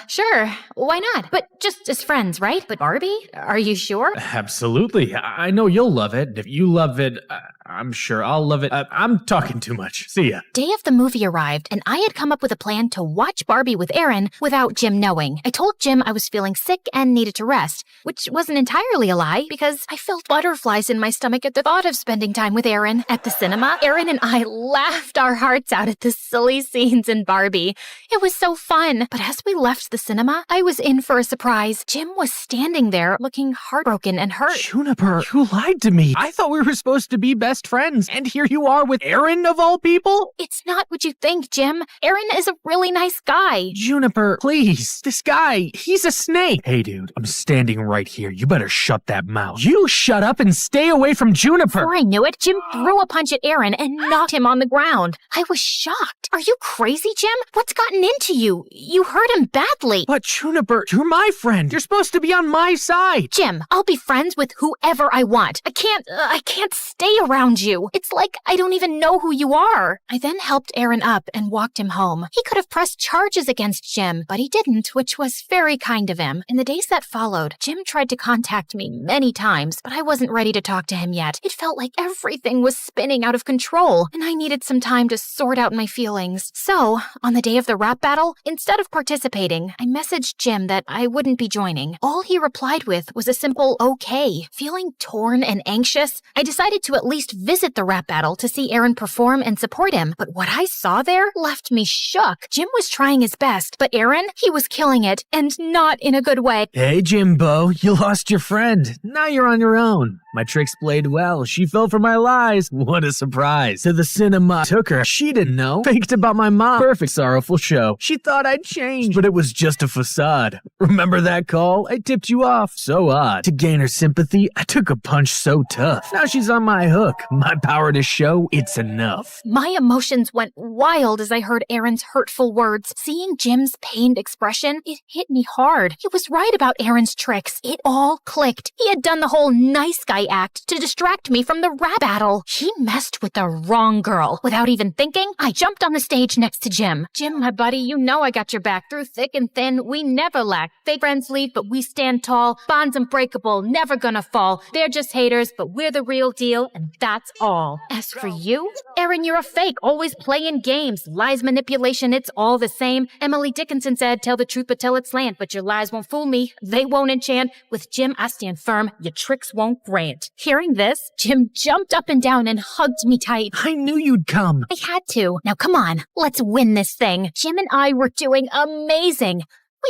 Sure. Why not? But just as friends, right? But Barbie? Are you sure? Absolutely. I know you'll love it. If you love it, I'm sure I'll love it. I'm talking too much. See ya. Day of the movie arrived, and I had come up with a plan to watch Barbie with Aaron without Jim knowing. I told Jim I was feeling sick and needed to rest, which wasn't entirely a lie because I felt butterflies in my stomach at the thought of spending time with Aaron. At the cinema, Aaron and I laughed our hearts out at the silly scenes in Barbie. It was so fun. But as we left the cinema, I was in for a surprise. Jim was standing there looking heartbroken and hurt. Juniper, you lied to me. I thought we were supposed to be best friends, and here you are with Aaron of all people? It's not what you think, Jim. Aaron is a really nice guy. Juniper, please. This guy, he's a snake. Hey, dude, I'm standing right here. You better shut that mouth. You shut up and stay away from Juniper. Before I knew it, Jim threw a punch at Aaron and knocked him on the ground. I was shocked. Are you crazy, Jim? What's gotten into you? You hurt him badly. But Juniper, you're my friend. You're supposed to be on my side. Jim, I'll be friends with whoever I want. I can't stay around you. It's like I don't even know who you are. I then helped Aaron up and walked him home. He could have pressed charges against Jim, but he didn't, which was very kind of him. In the days that followed, Jim tried to contact me many times, but I wasn't ready to talk to him yet. It felt like everything was spinning out of control, and I needed some time to sort out my feelings. So, on the day of the rap battle, instead of participating, I messaged Jim that I wouldn't be joining. All he replied with was a simple okay. Feeling torn and anxious, I decided to at least visit the rap battle to see Aaron perform and support him, but what I saw there left me shook. Jim was trying his best, but Aaron, he was killing it, and not in a good way. Hey, Jimbo, you lost your friend. Now you're on your own. My tricks played well. She fell for my lies. What a surprise. To the cinema. Took her. She didn't know. Faked about my mom. Perfect sorrowful show. She thought I'd changed, but it was just a facade. Remember that call? I tipped you off. So odd. To gain her sympathy, I took a punch so tough. Now she's on my hook. My power to show it's enough. My emotions went wild as I heard Aaron's hurtful words. Seeing Jim's pained expression, it hit me hard. He was right about Aaron's tricks. It all clicked. He had done the whole nice guy act to distract me from the rap battle. He messed with the wrong girl. Without even thinking, I jumped on the stage next to Jim. Jim, my buddy, you know I got your back. Through thick and thin, we never lack. Fake friends leave, but we stand tall. Bonds unbreakable, never gonna fall. They're just haters, but we're the real deal, and that's all. As for you, Aaron, you're a fake, always playing games. Lies, manipulation, it's all the same. Emily Dickinson said, tell the truth, but tell it slant. But your lies won't fool me. They won't enchant. With Jim, I stand firm. Your tricks won't grant. Hearing this, Jim jumped up and down and hugged me tight. I knew you'd come. I had to. Now come on, let's win this thing. Jim and I were doing amazing.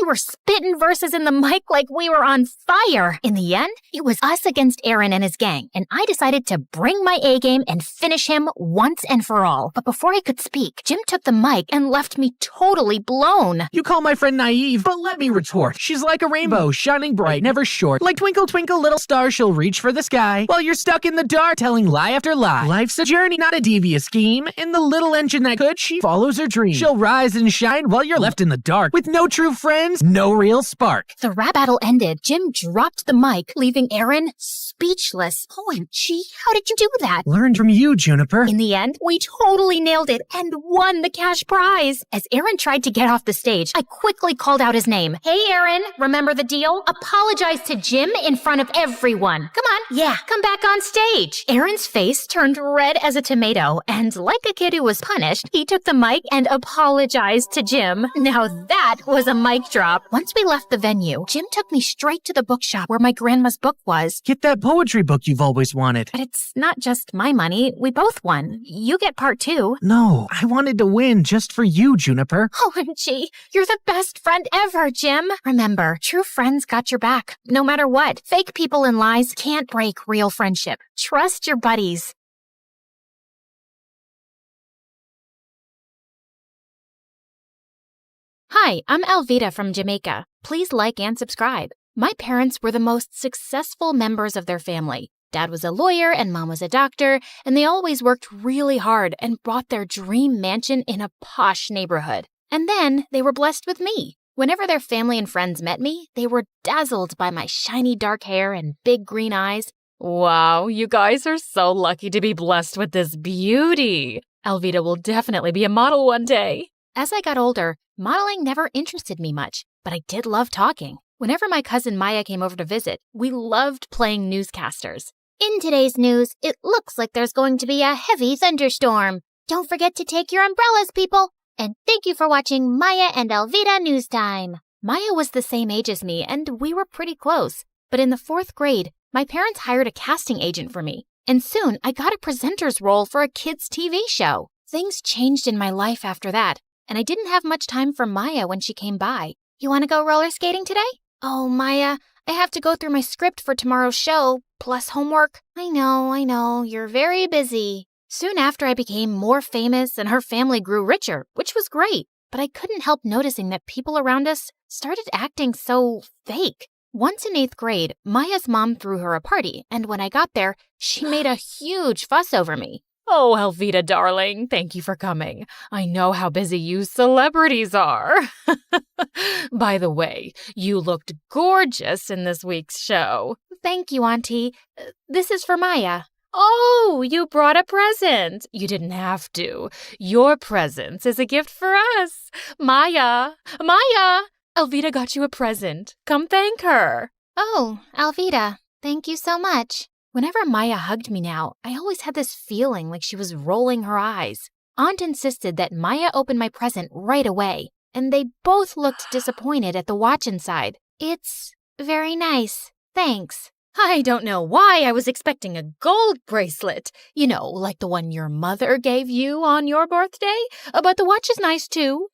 We were spitting verses in the mic like we were on fire. In the end, it was us against Aaron and his gang, and I decided to bring my A game and finish him once and for all. But before I could speak, Jim took the mic and left me totally blown. You call my friend naive, but let me retort. She's like a rainbow, shining bright, never short. Like twinkle, twinkle, little star, she'll reach for the sky while you're stuck in the dark, telling lie after lie. Life's a journey, not a devious scheme. In the little engine that could, she follows her dream. She'll rise and shine while you're left in the dark. With no true friends, no real spark. The rap battle ended. Jim dropped the mic, leaving Aaron speechless. OMG, how did you do that? Learned from you, Juniper. In the end, we totally nailed it and won the cash prize. As Aaron tried to get off the stage, I quickly called out his name. Hey, Aaron, remember the deal? Apologize to Jim in front of everyone. Come on. Yeah, come back on stage. Aaron's face turned red as a tomato, and like a kid who was punished, he took the mic and apologized to Jim. Now that was a mic drop. Once we left the venue, Jim took me straight to the bookshop where my grandma's book was. Get that poetry book you've always wanted. But it's not just my money. We both won. You get part 2. No, I wanted to win just for you, Juniper. OMG, you're the best friend ever, Jim. Remember, true friends got your back, no matter what. Fake people and lies can't break real friendship. Trust your buddies. Hi, I'm Alvita from Jamaica. Please like and subscribe. My parents were the most successful members of their family. Dad was a lawyer and Mom was a doctor, and they always worked really hard and bought their dream mansion in a posh neighborhood. And then they were blessed with me. Whenever their family and friends met me, they were dazzled by my shiny dark hair and big green eyes. Wow, you guys are so lucky to be blessed with this beauty. Alvita will definitely be a model one day. As I got older, modeling never interested me much, but I did love talking. Whenever my cousin Maya came over to visit, we loved playing newscasters. In today's news, it looks like there's going to be a heavy thunderstorm. Don't forget to take your umbrellas, people. And thank you for watching Maya and Alvita News Time. Maya was the same age as me, and we were pretty close. But in the 4th grade, my parents hired a casting agent for me. And soon, I got a presenter's role for a kids' TV show. Things changed in my life after that, and I didn't have much time for Maya when she came by. You want to go roller skating today? Oh, Maya, I have to go through my script for tomorrow's show, plus homework. I know, you're very busy. Soon after, I became more famous and her family grew richer, which was great. But I couldn't help noticing that people around us started acting so fake. Once in 8th grade, Maya's mom threw her a party, and when I got there, she made a huge fuss over me. Oh, Alvita, darling, thank you for coming. I know how busy you celebrities are. By the way, you looked gorgeous in this week's show. Thank you, Auntie. This is for Maya. Oh, you brought a present. You didn't have to. Your presence is a gift for us. Maya! Alvita got you a present. Come thank her. Oh, Alvita, thank you so much. Whenever Maya hugged me now, I always had this feeling like she was rolling her eyes. Aunt insisted that Maya open my present right away, and they both looked disappointed at the watch inside. It's very nice. Thanks. I don't know why I was expecting a gold bracelet. You know, like the one your mother gave you on your birthday. But the watch is nice, too.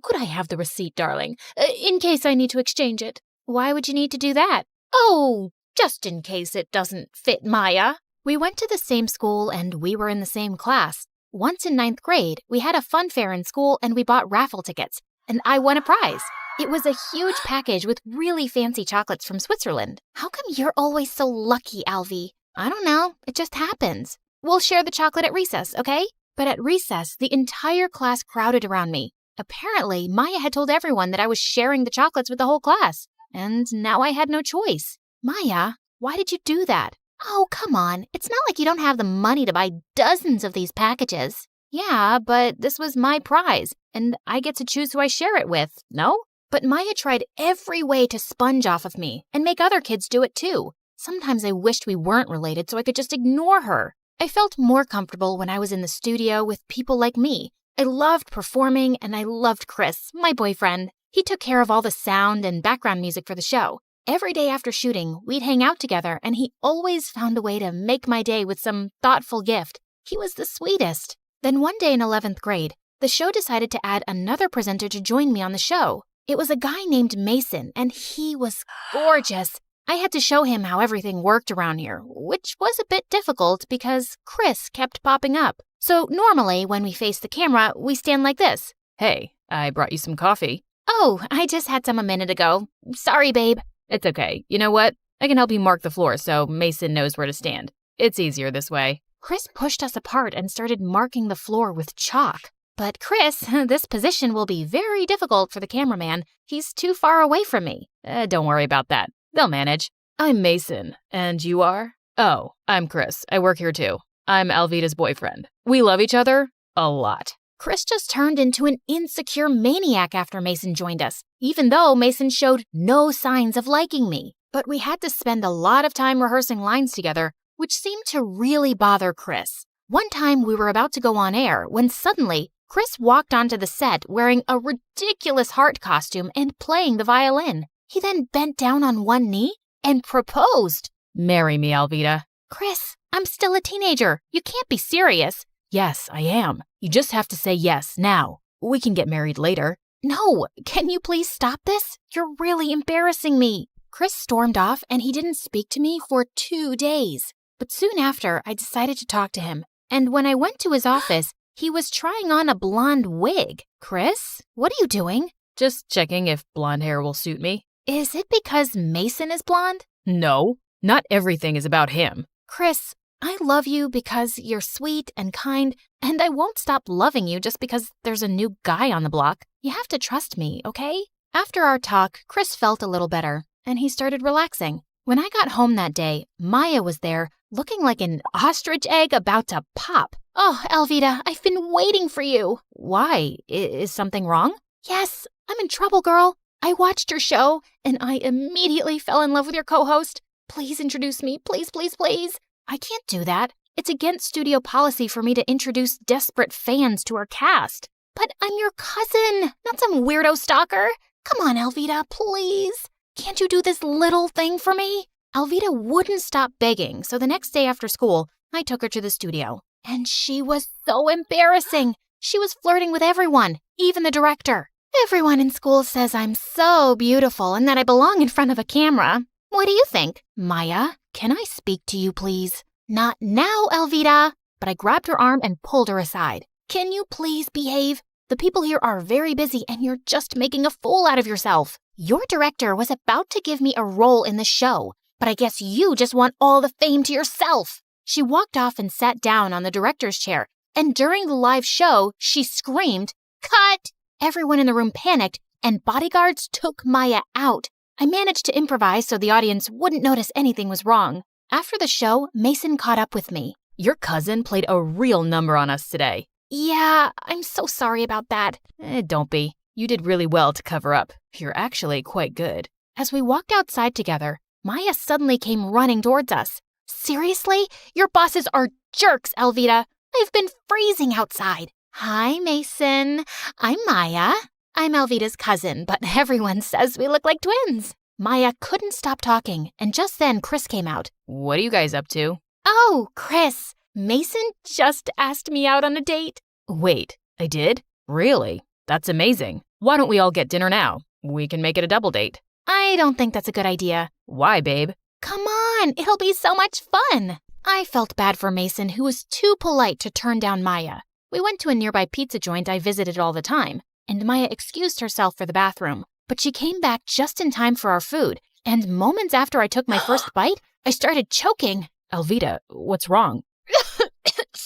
Could I have the receipt, darling, in case I need to exchange it? Why would you need to do that? Oh, just in case it doesn't fit Maya. We went to the same school and we were in the same class. Once in 9th grade, we had a fun fair in school and we bought raffle tickets, and I won a prize. It was a huge package with really fancy chocolates from Switzerland. How come you're always so lucky, Alvy? I don't know. It just happens. We'll share the chocolate at recess, okay? But at recess, the entire class crowded around me. Apparently, Maya had told everyone that I was sharing the chocolates with the whole class. And now I had no choice. Maya, why did you do that? Oh, come on. It's not like you don't have the money to buy dozens of these packages. Yeah, but this was my prize, and I get to choose who I share it with, no? But Maya tried every way to sponge off of me and make other kids do it too. Sometimes I wished we weren't related so I could just ignore her. I felt more comfortable when I was in the studio with people like me. I loved performing, and I loved Chris, my boyfriend. He took care of all the sound and background music for the show. Every day after shooting, we'd hang out together, and he always found a way to make my day with some thoughtful gift. He was the sweetest. Then one day in 11th grade, the show decided to add another presenter to join me on the show. It was a guy named Mason, and he was gorgeous. I had to show him how everything worked around here, which was a bit difficult because Chris kept popping up. So normally, when we face the camera, we stand like this. Hey, I brought you some coffee. Oh, I just had some a minute ago. Sorry, babe. It's okay. You know what? I can help you mark the floor so Mason knows where to stand. It's easier this way. Chris pushed us apart and started marking the floor with chalk. But Chris, this position will be very difficult for the cameraman. He's too far away from me. Don't worry about that. They'll manage. I'm Mason. And you are? Oh, I'm Chris. I work here too. I'm Alvida's boyfriend. We love each other a lot. Chris just turned into an insecure maniac after Mason joined us, even though Mason showed no signs of liking me. But we had to spend a lot of time rehearsing lines together, which seemed to really bother Chris. One time we were about to go on air when suddenly Chris walked onto the set wearing a ridiculous heart costume and playing the violin. He then bent down on one knee and proposed. Marry me, Alvida. Chris, I'm still a teenager. You can't be serious. Yes, I am. You just have to say yes now. We can get married later. No, can you please stop this? You're really embarrassing me. Chris stormed off and he didn't speak to me for 2 days. But soon after, I decided to talk to him. And when I went to his office, he was trying on a blonde wig. Chris, what are you doing? Just checking if blonde hair will suit me. Is it because Mason is blonde? No, not everything is about him. Chris, I love you because you're sweet and kind, and I won't stop loving you just because there's a new guy on the block. You have to trust me, okay? After our talk, Chris felt a little better, and he started relaxing. When I got home that day, Maya was there, looking like an ostrich egg about to pop. Oh, Alvida, I've been waiting for you. Why? Is something wrong? Yes, I'm in trouble, girl. I watched your show, and I immediately fell in love with your co-host. Please introduce me, please, please, please. I can't do that. It's against studio policy for me to introduce desperate fans to our cast. But I'm your cousin, not some weirdo stalker. Come on, Alvida, please. Can't you do this little thing for me? Alvida wouldn't stop begging, so the next day after school, I took her to the studio. And she was so embarrassing. She was flirting with everyone, even the director. Everyone in school says I'm so beautiful and that I belong in front of a camera. What do you think? Maya, can I speak to you, please? Not now, Alvida. But I grabbed her arm and pulled her aside. Can you please behave? The people here are very busy and you're just making a fool out of yourself. Your director was about to give me a role in the show, but I guess you just want all the fame to yourself. She walked off and sat down on the director's chair, and during the live show, she screamed, "Cut!" Everyone in the room panicked, and bodyguards took Maya out. I managed to improvise so the audience wouldn't notice anything was wrong. After the show, Mason caught up with me. Your cousin played a real number on us today. Yeah, I'm so sorry about that. Don't be. You did really well to cover up. You're actually quite good. As we walked outside together, Maya suddenly came running towards us. Seriously? Your bosses are jerks, Alvida. I've been freezing outside. Hi, Mason. I'm Maya. I'm Alvida's cousin, but everyone says we look like twins. Maya couldn't stop talking, and just then Chris came out. What are you guys up to? Oh, Chris. Mason just asked me out on a date. Wait, I did? Really? That's amazing. Why don't we all get dinner now? We can make it a double date. I don't think that's a good idea. Why, babe? Come on, it'll be so much fun. I felt bad for Mason, who was too polite to turn down Maya. We went to a nearby pizza joint I visited all the time, and Maya excused herself for the bathroom. But she came back just in time for our food, and moments after I took my first bite, I started choking. Alvida, what's wrong?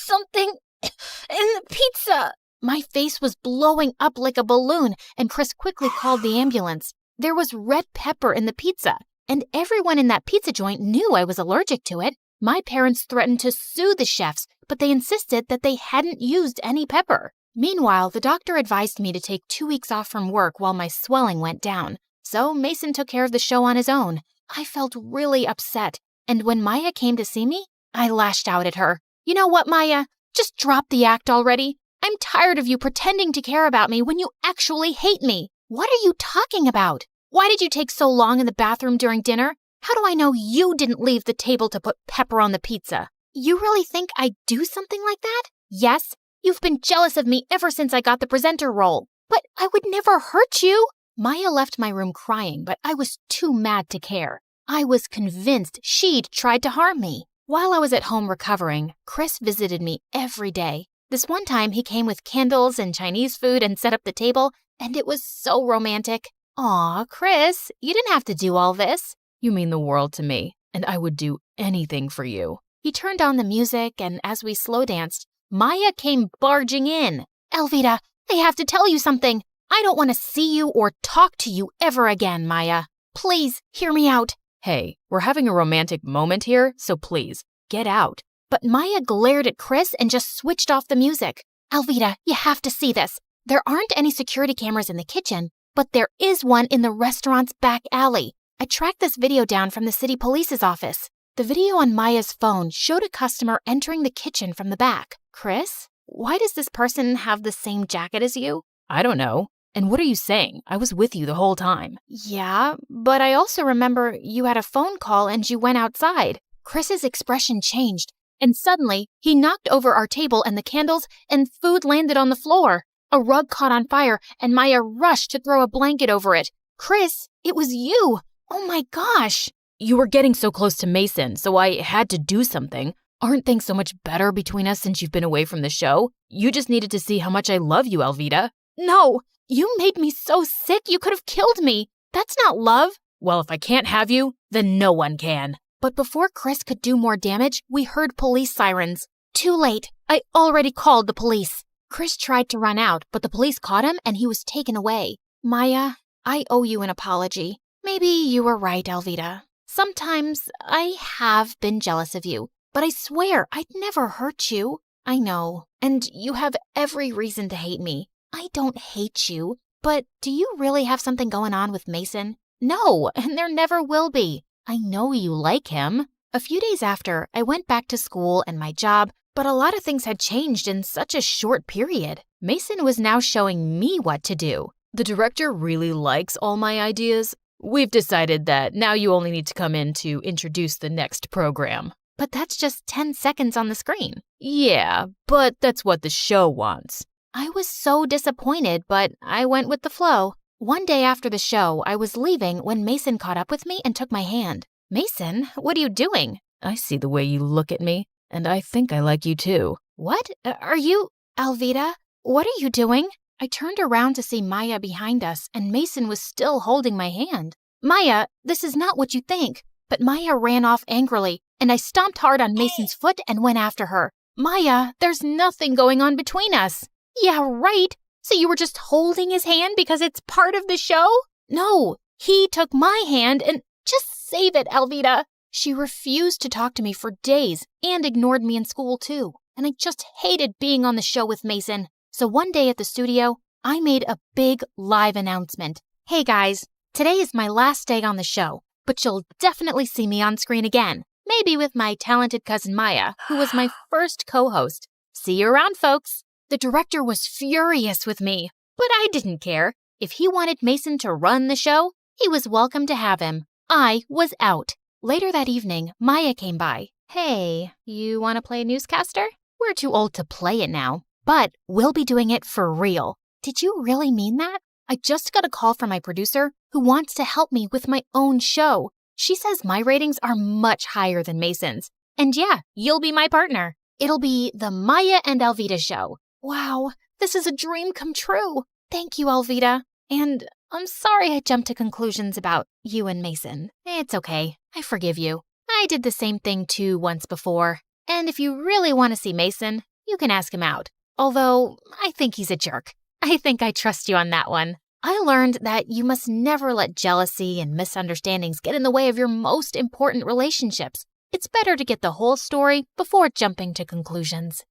something in the pizza. My face was blowing up like a balloon, and Chris quickly called the ambulance. There was red pepper in the pizza, and everyone in that pizza joint knew I was allergic to it. My parents threatened to sue the chefs, but they insisted that they hadn't used any pepper. Meanwhile, the doctor advised me to take 2 weeks off from work while my swelling went down. So Mason took care of the show on his own. I felt really upset, and when Maya came to see me, I lashed out at her. You know what, Maya? Just drop the act already. I'm tired of you pretending to care about me when you actually hate me. What are you talking about? Why did you take so long in the bathroom during dinner? How do I know you didn't leave the table to put pepper on the pizza? You really think I'd do something like that? Yes, you've been jealous of me ever since I got the presenter role. But I would never hurt you. Maya left my room crying, but I was too mad to care. I was convinced she'd tried to harm me. While I was at home recovering, Chris visited me every day. This one time, he came with candles and Chinese food and set up the table, and it was so romantic. Aw, Chris, you didn't have to do all this. You mean the world to me, and I would do anything for you. He turned on the music, and as we slow danced, Maya came barging in. Elvita, I have to tell you something. I don't want to see you or talk to you ever again, Maya. Please, hear me out. Hey, we're having a romantic moment here, so please, get out. But Maya glared at Chris and just switched off the music. Elvita, you have to see this. There aren't any security cameras in the kitchen, but there is one in the restaurant's back alley. I tracked this video down from the city police's office. The video on Maya's phone showed a customer entering the kitchen from the back. Chris, why does this person have the same jacket as you? I don't know. And what are you saying? I was with you the whole time. Yeah, but I also remember you had a phone call and you went outside. Chris's expression changed, and suddenly he knocked over our table and the candles, and food landed on the floor. A rug caught on fire, and Maya rushed to throw a blanket over it. Chris, it was you! Oh my gosh! You were getting so close to Mason, so I had to do something. Aren't things so much better between us since you've been away from the show? You just needed to see how much I love you, Elvita. No! You made me so sick you could have killed me. That's not love. Well, if I can't have you, then no one can. But before Chris could do more damage, we heard police sirens. Too late. I already called the police. Chris tried to run out, but the police caught him and he was taken away. Maya, I owe you an apology. Maybe you were right, Elvita. Sometimes I have been jealous of you, but I swear I'd never hurt you. I know, and you have every reason to hate me. I don't hate you, but do you really have something going on with Mason? No, and there never will be. I know you like him. A few days after, I went back to school and my job, but a lot of things had changed in such a short period. Mason was now showing me what to do. The director really likes all my ideas. We've decided that now you only need to come in to introduce the next program. But that's just 10 seconds on the screen. Yeah, but that's what the show wants. I was so disappointed, but I went with the flow. One day after the show, I was leaving when Mason caught up with me and took my hand. Mason, what are you doing? I see the way you look at me, and I think I like you too. What? Are you... Elvita, what are you doing? I turned around to see Maya behind us, and Mason was still holding my hand. Maya, this is not what you think. But Maya ran off angrily, and I stomped hard on Mason's foot and went after her. Maya, there's nothing going on between us. Yeah, right. So you were just holding his hand because it's part of the show? No, he took my hand and just save it, Elvita. She refused to talk to me for days and ignored me in school too. And I just hated being on the show with Mason. So one day at the studio, I made a big live announcement. Hey guys, today is my last day on the show, but you'll definitely see me on screen again. Maybe with my talented cousin Maya, who was my first co-host. See you around, folks. The director was furious with me, but I didn't care. If he wanted Mason to run the show, he was welcome to have him. I was out. Later that evening, Maya came by. Hey, you want to play newscaster? We're too old to play it now, but we'll be doing it for real. Did you really mean that? I just got a call from my producer who wants to help me with my own show. She says my ratings are much higher than Mason's. And yeah, you'll be my partner. It'll be the Maya and Elvita show. Wow, this is a dream come true. Thank you, Elvita. And I'm sorry I jumped to conclusions about you and Mason. It's okay. I forgive you. I did the same thing too once before. And if you really want to see Mason, You can ask him out. Although, I think he's a jerk. I think I trust you on that one. I learned that you must never let jealousy and misunderstandings get in the way of your most important relationships. It's better to get the whole story before jumping to conclusions.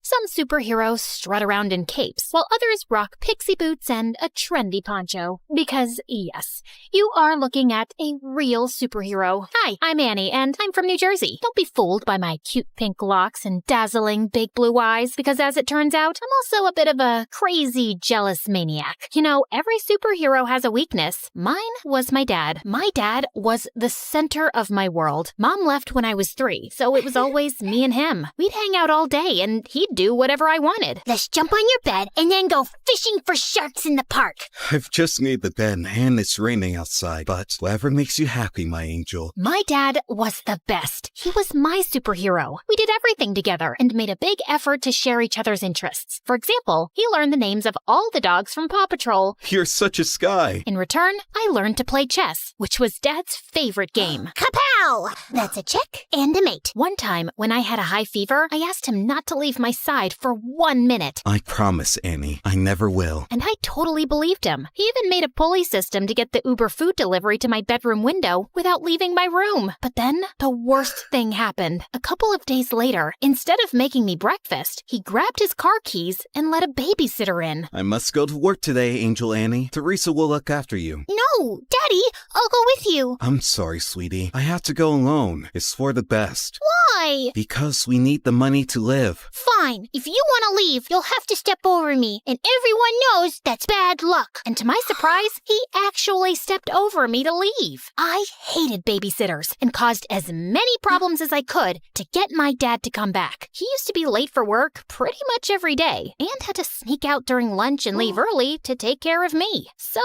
Some superheroes strut around in capes, while others rock pixie boots and a trendy poncho. Because, yes, you are looking at a real superhero. Hi, I'm Annie, and I'm from New Jersey. Don't be fooled by my cute pink locks and dazzling big blue eyes, because as it turns out, I'm also a bit of a crazy, jealous maniac. You know, every superhero has a weakness. Mine was my dad. My dad was the center of my world. Mom left when I was 3, so it was always me and him. We'd hang out all day, and he'd do whatever I wanted. Let's jump on your bed and then go fishing for sharks in the park. I've just made the bed and it's raining outside, but whatever makes you happy, my angel. My dad was the best. He was my superhero. We did everything together and made a big effort to share each other's interests. For example, he learned the names of all the dogs from Paw Patrol. You're such a sky. In return, I learned to play chess, which was Dad's favorite game. Kapow! That's a chick and a mate. One time, when I had a high fever, I asked him not to leave my side for 1 minute. I promise, Annie, I never will. And I totally believed him. He even made a pulley system to get the Uber food delivery to my bedroom window without leaving my room. But then, the worst thing happened. A couple of days later, instead of making me breakfast, he grabbed his car keys and let a babysitter in. I must go to work today, Angel Annie. Teresa will look after you. No, Daddy, I'll go with you. I'm sorry, sweetie. I have to go alone. It's for the best. Why? Because we need the money to live. Fine. If you want to leave, you'll have to step over me, and everyone knows that's bad luck. And to my surprise, he actually stepped over me to leave. I hated babysitters and caused as many problems as I could to get my dad to come back. He used to be late for work pretty much every day and had to sneak out during lunch and leave early to take care of me. So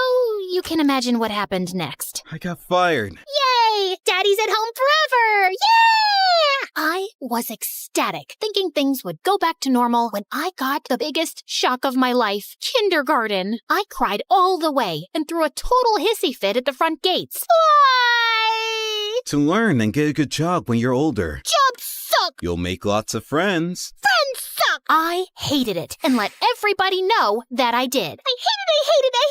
you can imagine what happened next. I got fired. Yay! Daddy's at home forever! Yeah! I was ecstatic, thinking things would go back to normal when I got the biggest shock of my life, kindergarten. I cried all the way and threw a total hissy fit at the front gates. Why? To learn and get a good job when you're older. Jobs suck! You'll make lots of friends. Friends suck! I hated it and let everybody know that I did. I hated it!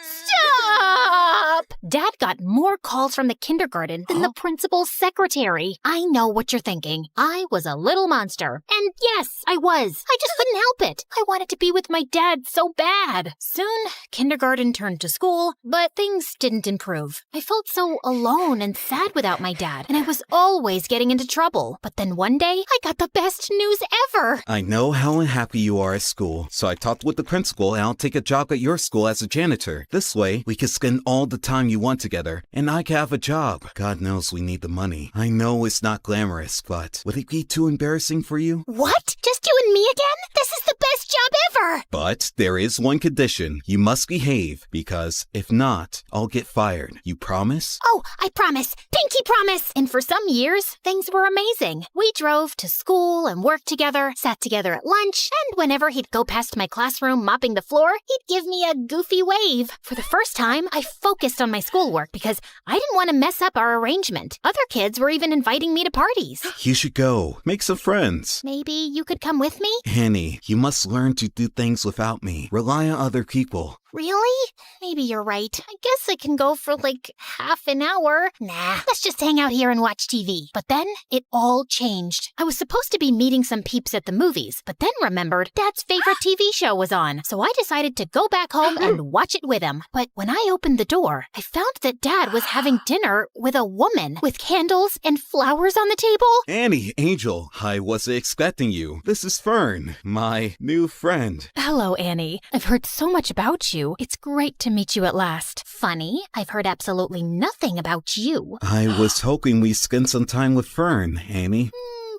Stop! Dad got more calls from the kindergarten than the principal's secretary. I know what you're thinking. I was a little monster. And yes, I was. I just couldn't help it. I wanted to be with my dad so bad. Soon, kindergarten turned to school, but things didn't improve. I felt so alone and sad without my dad, and I was always getting into trouble. But then one day, I got the best news ever. I know how unhappy you are at school, so I talked with the principal and I'll take a job at your school as a janitor. This way, we can spend all the time you want together, and I can have a job. God knows we need the money. I know it's not glamorous, but would it be too embarrassing for you? What? Just you and me again? This is the best job ever! But there is one condition. You must behave, because if not, I'll get fired. You promise? Oh, I promise. Pinky promise! And for some years, things were amazing. We drove to school and worked together, sat together at lunch, and whenever he'd go past my classroom mopping the floor, he'd give me a goofy wave. For the first time, I focused on my schoolwork because I didn't want to mess up our arrangement. Other kids were even inviting me to parties. You should go. Make some friends. Maybe you could come with me? Annie, you must learn to do things without me. Rely on other people. Really? Maybe you're right. I guess I can go for like half an hour. Nah, let's just hang out here and watch TV. But then it all changed. I was supposed to be meeting some peeps at the movies, but then remembered Dad's favorite TV show was on. So I decided to go back home and watch it with him. But when I opened the door, I found that Dad was having dinner with a woman with candles and flowers on the table. Annie, Angel, I wasn't expecting you. This is Fern, my new friend. Hello, Annie. I've heard so much about you. It's great to meet you at last. Funny, I've heard absolutely nothing about you. I was hoping we'd spend some time with Fern, Annie.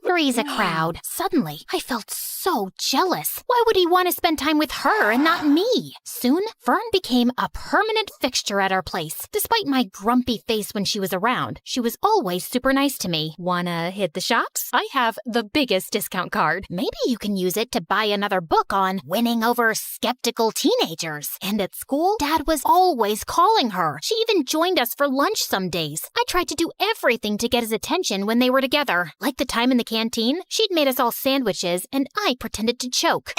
For carries a crowd. Suddenly, I felt so jealous. Why would he want to spend time with her and not me? Soon, Fern became a permanent fixture at our place. Despite my grumpy face when she was around, she was always super nice to me. Wanna hit the shops? I have the biggest discount card. Maybe you can use it to buy another book on winning over skeptical teenagers. And at school, Dad was always calling her. She even joined us for lunch some days. I tried to do everything to get his attention when they were together. Like the time in the canteen, she'd made us all sandwiches and I pretended to choke.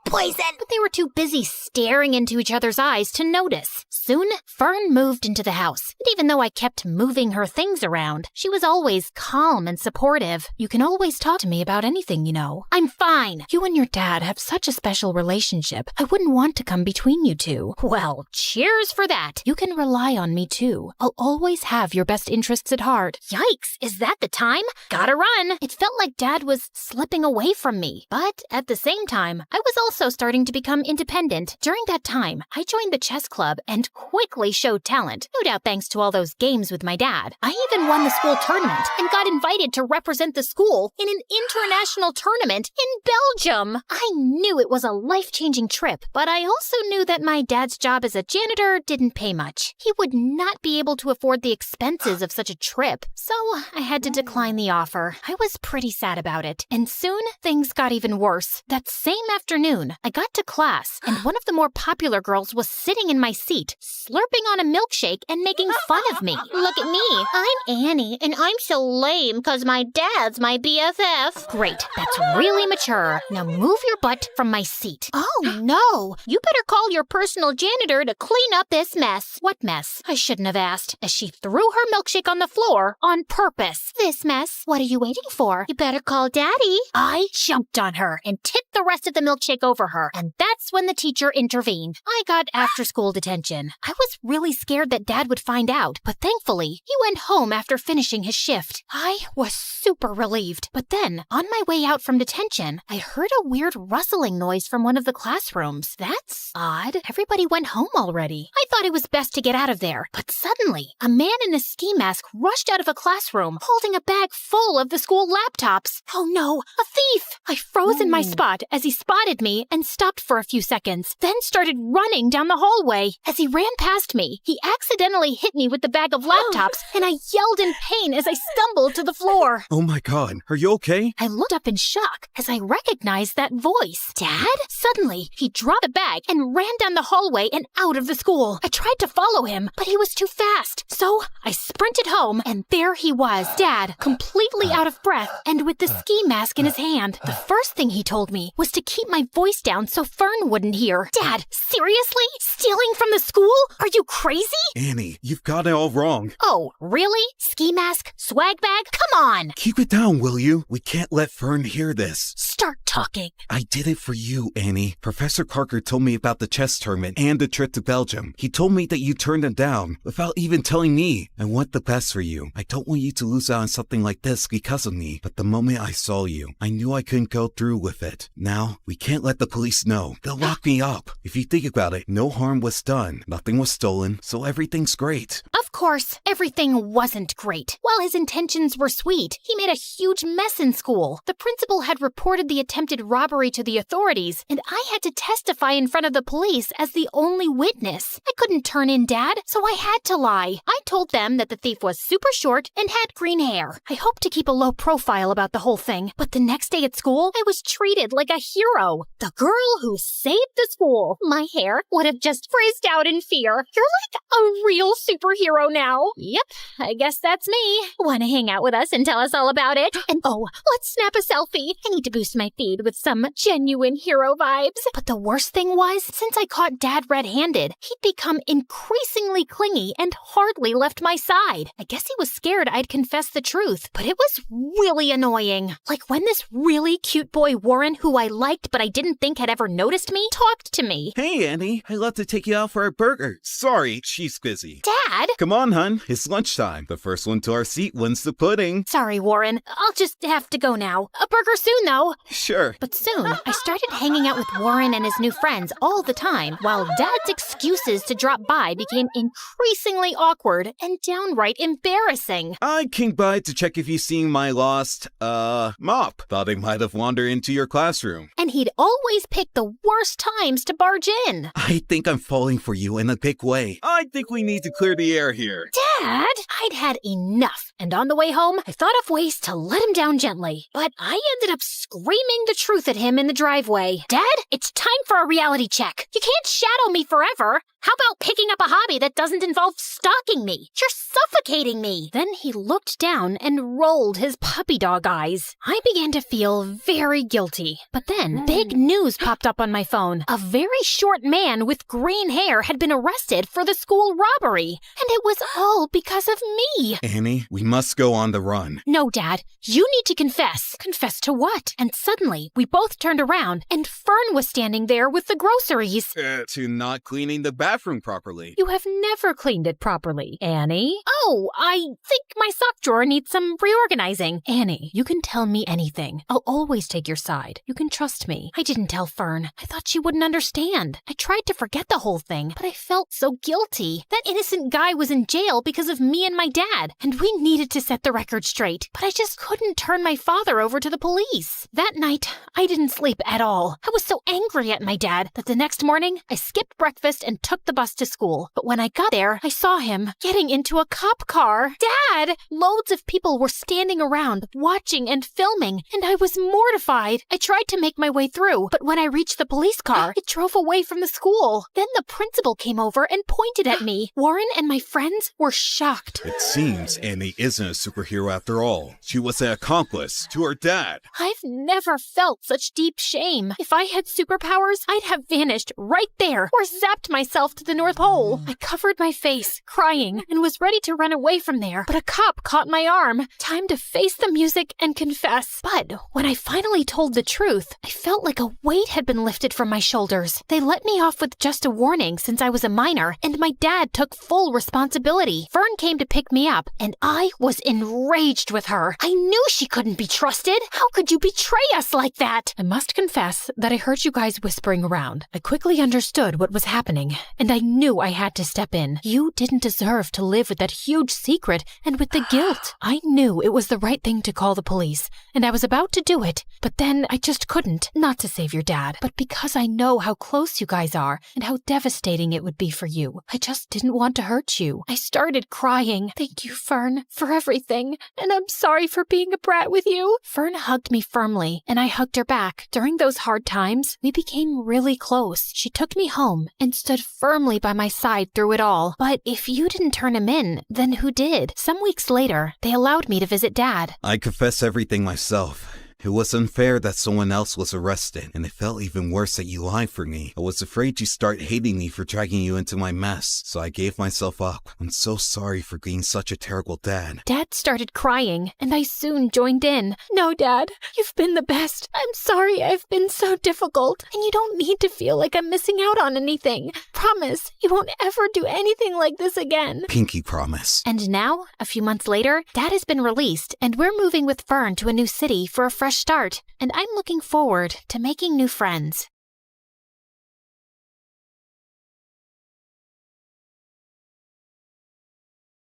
Poison! But they were too busy staring into each other's eyes to notice. Soon, Fern moved into the house. And even though I kept moving her things around, she was always calm and supportive. You can always talk to me about anything, you know. I'm fine. You and your dad have such a special relationship. I wouldn't want to come between you two. Well, cheers for that. You can rely on me too. I'll always have your best interests at heart. Yikes, is that the time? Gotta run. It felt like Dad was slipping away from me. But at the same time, I was also starting to become independent. During that time, I joined the chess club and quickly showed talent. No doubt thanks to all those games with my dad. I even won the school tournament and got invited to represent the school in an international tournament in Belgium. I knew it was a life-changing trip, but I also knew that my dad's job as a janitor didn't pay much. He would not be able to afford the expenses of such a trip, so I had to decline the offer. I was pretty sad about it, and soon things got even worse. That same afternoon, I got to class, and one of the more popular girls was sitting in my seat, slurping on a milkshake and making fun of me. Look at me. I'm Annie, and I'm so lame because my dad's my BFF. Great, that's really mature. Now move your butt from my seat. Oh no, you better call your personal janitor to clean up this mess. What mess? I shouldn't have asked, as she threw her milkshake on the floor on purpose. This mess? What are you waiting for? You better call Daddy. I jumped on her and tipped the rest of the milkshake over her, and that's when the teacher intervened. I got after-school detention. I was really scared that Dad would find out, but thankfully, he went home after finishing his shift. I was super relieved, but then, on my way out from detention, I heard a weird rustling noise from one of the classrooms. That's odd. Everybody went home already. I thought it was best to get out of there, but suddenly, a man in a ski mask rushed out of a classroom, holding a bag full of the school laptops. Oh no, a thief! I froze in my spot as he spotted me and stopped for a few seconds, then started running down the hallway. As he ran past me, he accidentally hit me with the bag of laptops, and I yelled in pain as I stumbled to the floor. Oh my god, are you okay? I looked up in shock as I recognized that voice. Dad? Suddenly, he dropped the bag and ran down the hallway and out of the school. I tried to follow him, but he was too fast. So I sprinted home, and there he was, Dad, completely out of breath and with the ski mask in his hand. The first thing he told me was to keep my voice down so Fern wouldn't hear. Dad, seriously? Stealing from the school? Are you crazy? Annie, you've got it all wrong. Oh, really? Ski mask? Swag bag? Come on! Keep it down, will you? We can't let Fern hear this. Start talking. I did it for you, Annie. Professor Parker told me about the chess tournament and the trip to Belgium. He told me that you turned him down without even telling me. I want the best for you. I don't want you to lose out on something like this because of me. But the moment I saw you, I knew I couldn't go through with it. Now, we can't let the police know. They'll lock me up. If you think about it, no harm was done. Nothing was stolen, so everything's great. Of course, everything wasn't great. While his intentions were sweet, he made a huge mess in school. The principal had reported the attempted robbery to the authorities, and I had to testify in front of the police as the only witness. I couldn't turn in Dad, so I had to lie. I told them that the thief was super short and had green hair. I hoped to keep a low profile about the whole thing, but the next day at school, I was treated like a hero. The girl who saved the school. My hair would have just frizzed out in fear. You're like a real superhero now. Yep, I guess that's me. Want to hang out with us and tell us all about it? And oh, let's snap a selfie. I need to boost my feed with some genuine hero vibes. But the worst thing was, since I caught Dad red-handed, he'd become increasingly clingy and hardly left my side. I guess he was scared I'd confess the truth, but it was really annoying. Like when this really cute boy Warren, who I liked but I didn't think had ever noticed me, talked to me. Hey, Annie. I'd love to take you out for a burger. Sorry, she's busy. Dad? Come Come on, hun. It's lunchtime. The first one to our seat wins the pudding. Sorry, Warren. I'll just have to go now. A burger soon, though. Sure. But soon, I started hanging out with Warren and his new friends all the time, while Dad's excuses to drop by became increasingly awkward and downright embarrassing. I came by to check if you seen my lost, mop. Thought I might have wandered into your classroom. And he'd always pick the worst times to barge in. I think I'm falling for you in a big way. I think we need to clear the air here. Dad! I'd had enough, and on the way home, I thought of ways to let him down gently. But I ended up screaming the truth at him in the driveway. Dad, it's time for a reality check. You can't shadow me forever. How about picking up a hobby that doesn't involve stalking me? You're suffocating me. Then he looked down and rolled his puppy dog eyes. I began to feel very guilty. But then, big news popped up on my phone. A very short man with green hair had been arrested for the school robbery. And it was all because of me. Annie, we must go on the run. No, Dad. You need to confess. Confess to what? And suddenly, we both turned around, and Fern was standing there with the groceries. To not cleaning the bathroom properly. You have never cleaned it properly, Annie. Oh, I think my sock drawer needs some reorganizing. Annie, you can tell me anything. I'll always take your side. You can trust me. I didn't tell Fern. I thought she wouldn't understand. I tried to forget the whole thing, but I felt so guilty. That innocent guy was in jail because of me and my dad, and we needed to set the record straight. But I just couldn't turn my father over to the police. That night, I didn't sleep at all. I was so angry at my dad that the next morning, I skipped breakfast and took the bus to school. But when I got there, I saw him getting into a cop car. Dad! Loads of people were standing around, watching and filming, and I was mortified. I tried to make my way through, but when I reached the police car, it drove away from the school. Then the principal came over and pointed at me. Warren and my friends were shocked. It seems Annie isn't a superhero after all. She was an accomplice to her dad. I've never felt such deep shame. If I had superpowers, I'd have vanished right there or zapped myself to the North Pole. I covered my face, crying, and was ready to run away from there, but a cop caught my arm. Time to face the music and confess. But when I finally told the truth, I felt like a weight had been lifted from my shoulders. They let me off with just a warning since I was a minor, and my dad took full responsibility. Fern came to pick me up, and I was enraged with her. I knew she couldn't be trusted. How could you betray us like that? I must confess that I heard you guys whispering around. I quickly understood what was happening, and I knew I had to step in. You didn't deserve to live with that huge secret and with the guilt. I knew it was the right thing to call the police, and I was about to do it, but then I just couldn't. Not to save your dad, but because I know how close you guys are and how devastating it would be for you. I just didn't want to hurt you. I started crying. Thank you, Fern, for everything, and I'm sorry for being a brat with you. Fern hugged me firmly, and I hugged her back. During those hard times, we became really close. She took me home and stood firmly by my side through it all. But if you didn't turn him in, then who did? Some weeks later, they allowed me to visit Dad. I confess everything myself. It was unfair that someone else was arrested, and it felt even worse that you lied for me. I was afraid you'd start hating me for dragging you into my mess, so I gave myself up. I'm so sorry for being such a terrible dad. Dad started crying, and I soon joined in. No, Dad, you've been the best. I'm sorry I've been so difficult, and you don't need to feel like I'm missing out on anything. Promise, you won't ever do anything like this again. Pinky promise. And now, a few months later, Dad has been released, and we're moving with Fern to a new city for a fresh start, and I'm looking forward to making new friends.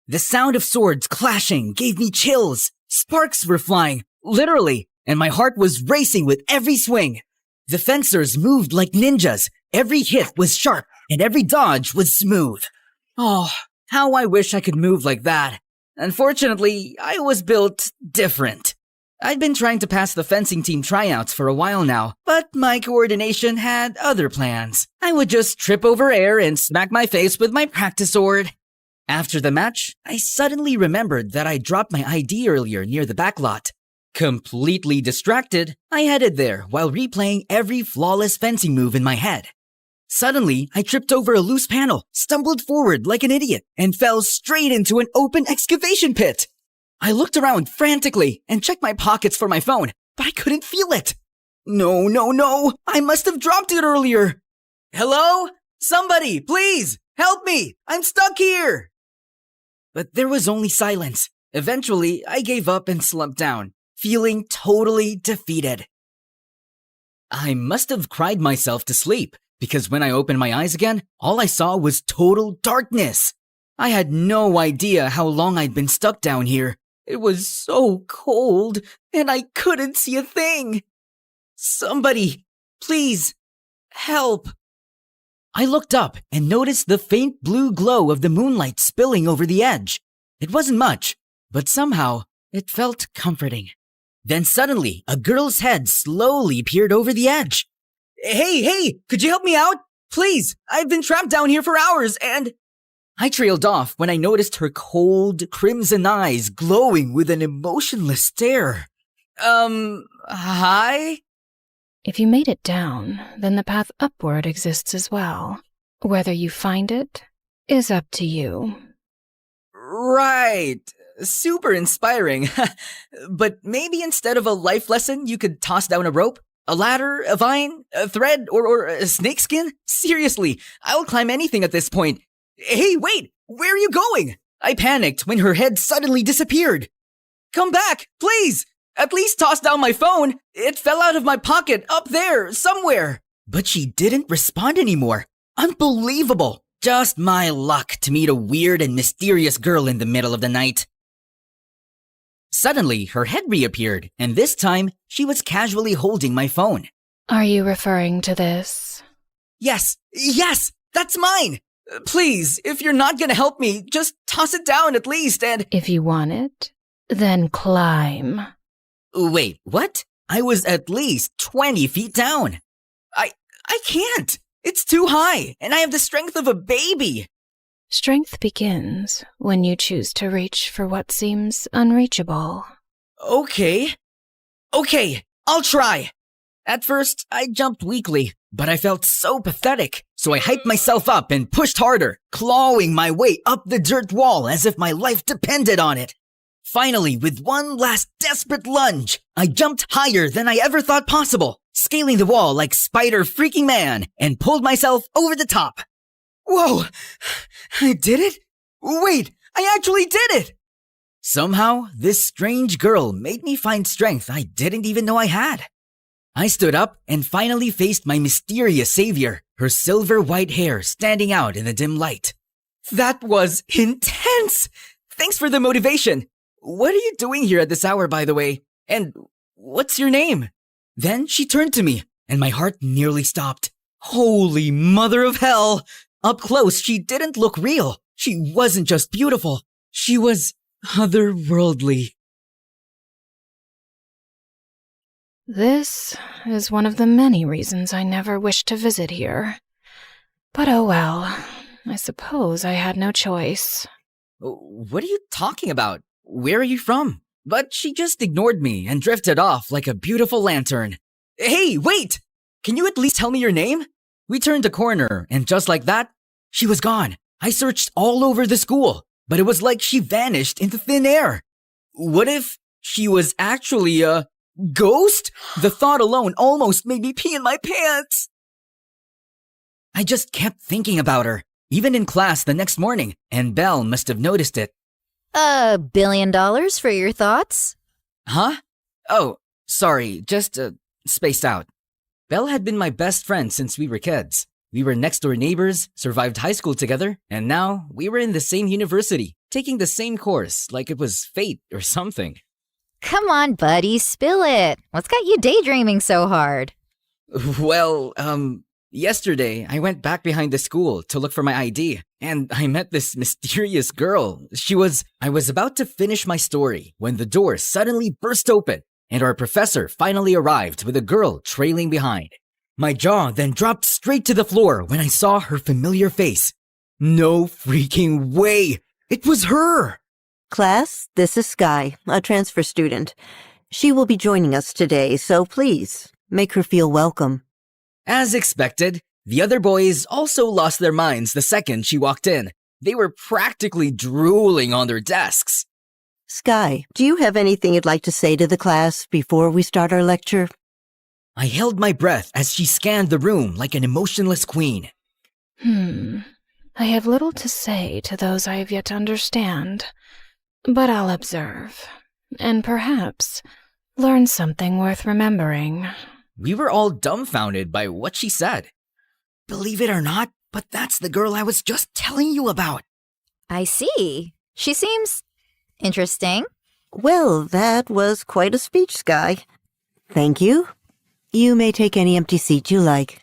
The sound of swords clashing gave me chills. Sparks were flying, literally, and my heart was racing with every swing. The fencers moved like ninjas. Every hit was sharp, and every dodge was smooth. Oh, how I wish I could move like that. Unfortunately, I was built different. I'd been trying to pass the fencing team tryouts for a while now, but my coordination had other plans. I would just trip over air and smack my face with my practice sword. After the match, I suddenly remembered that I dropped my ID earlier near the backlot. Completely distracted, I headed there while replaying every flawless fencing move in my head. Suddenly, I tripped over a loose panel, stumbled forward like an idiot, and fell straight into an open excavation pit. I looked around frantically and checked my pockets for my phone, but I couldn't feel it. No, I must have dropped it earlier. Hello? Somebody, please, help me! I'm stuck here! but there was only silence. Eventually, I gave up and slumped down, feeling totally defeated. I must have cried myself to sleep, because when I opened my eyes again, all I saw was total darkness. I had no idea how long I'd been stuck down here. It was so cold, and I couldn't see a thing. Somebody, please, help. I looked up and noticed the faint blue glow of the moonlight spilling over the edge. It wasn't much, but somehow it felt comforting. Then suddenly, a girl's head slowly peered over the edge. Hey, could you help me out? Please, I've been trapped down here for hours and... I trailed off when I noticed her cold, crimson eyes glowing with an emotionless stare. Hi? If you made it down, then the path upward exists as well. Whether you find it is up to you. Right. Super inspiring. But maybe instead of a life lesson, you could toss down a rope, a ladder, a vine, a thread, or a snakeskin? Seriously, I'll climb anything at this point. Hey, wait! Where are you going? I panicked when her head suddenly disappeared. Come back, please! At least toss down my phone. It fell out of my pocket up there, somewhere. But she didn't respond anymore. Unbelievable. Just my luck to meet a weird and mysterious girl in the middle of the night. Suddenly, her head reappeared, and this time, she was casually holding my phone. Are you referring to this? Yes, that's mine! Please, if you're not gonna help me, just toss it down at least and... If you want it, then climb. Wait, what? I was at least 20 feet down. I can't! It's too high, and I have the strength of a baby! Strength begins when you choose to reach for what seems unreachable. Okay, I'll try. At first, I jumped weakly, but I felt so pathetic, so I hyped myself up and pushed harder, clawing my way up the dirt wall as if my life depended on it. Finally, with one last desperate lunge, I jumped higher than I ever thought possible, scaling the wall like Spider freaking man, and pulled myself over the top. Whoa! I did it? Wait, I actually did it! Somehow, this strange girl made me find strength I didn't even know I had. I stood up and finally faced my mysterious savior, her silver white hair standing out in the dim light. That was intense! Thanks for the motivation. What are you doing here at this hour, by the way? And what's your name? Then she turned to me, and my heart nearly stopped. Holy mother of hell! Up close, she didn't look real. She wasn't just beautiful. She was otherworldly. This is one of the many reasons I never wished to visit here. But oh well, I suppose I had no choice. What are you talking about? Where are you from? But she just ignored me and drifted off like a beautiful lantern. Hey, wait! Can you at least tell me your name? We turned a corner, and just like that, she was gone. I searched all over the school, but it was like she vanished into thin air. What if she was actually a ghost? The thought alone almost made me pee in my pants. I just kept thinking about her, even in class the next morning, and Belle must have noticed it. $1 billion for your thoughts? Huh? Oh, sorry, just spaced out. Belle had been my best friend since we were kids. We were next-door neighbors, survived high school together, and now we were in the same university, taking the same course like it was fate or something. Come on, buddy, spill it. What's got you daydreaming so hard? Well, yesterday I went back behind the school to look for my ID, and I met this mysterious girl. I was about to finish my story when the door suddenly burst open, and our professor finally arrived with a girl trailing behind. My jaw then dropped straight to the floor when I saw her familiar face. No freaking way! It was her! Class, this is Sky, a transfer student. She will be joining us today, so please, make her feel welcome. As expected, the other boys also lost their minds the second she walked in. They were practically drooling on their desks. Sky, do you have anything you'd like to say to the class before we start our lecture? I held my breath as she scanned the room like an emotionless queen. I have little to say to those I have yet to understand, but I'll observe, and perhaps learn something worth remembering. We were all dumbfounded by what she said. Believe it or not, but that's the girl I was just telling you about. I see. She seems interesting. Well, that was quite a speech, Sky. Thank you. You may take any empty seat you like.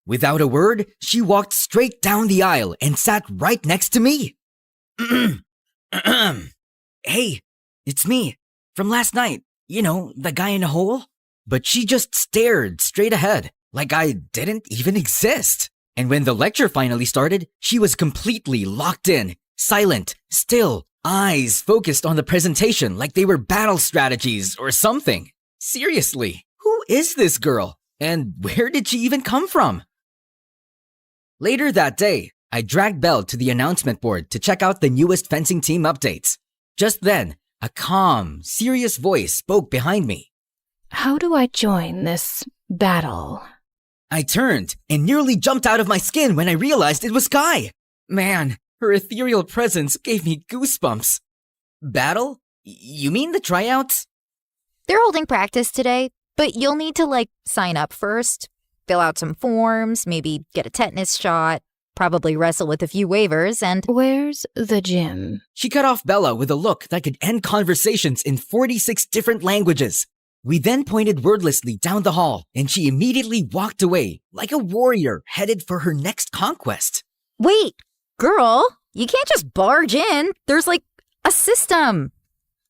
Without a word, she walked straight down the aisle and sat right next to me. Hey, it's me. From last night. You know, the guy in the hole? But she just stared straight ahead, like I didn't even exist. And when the lecture finally started, she was completely locked in, silent, still, eyes focused on the presentation like they were battle strategies or something. Seriously, who is this girl? And where did she even come from? Later that day, I dragged Belle to the announcement board to check out the newest fencing team updates. Just then, a calm, serious voice spoke behind me. How do I join this battle? I turned and nearly jumped out of my skin when I realized it was Sky. Man, her ethereal presence gave me goosebumps. Battle? You mean the tryouts? They're holding practice today, but you'll need to, sign up first, fill out some forms, maybe get a tetanus shot, probably wrestle with a few waivers, and... Where's the gym? She cut off Bella with a look that could end conversations in 46 different languages. We then pointed wordlessly down the hall, and she immediately walked away like a warrior headed for her next conquest. Wait, girl, you can't just barge in. There's a system.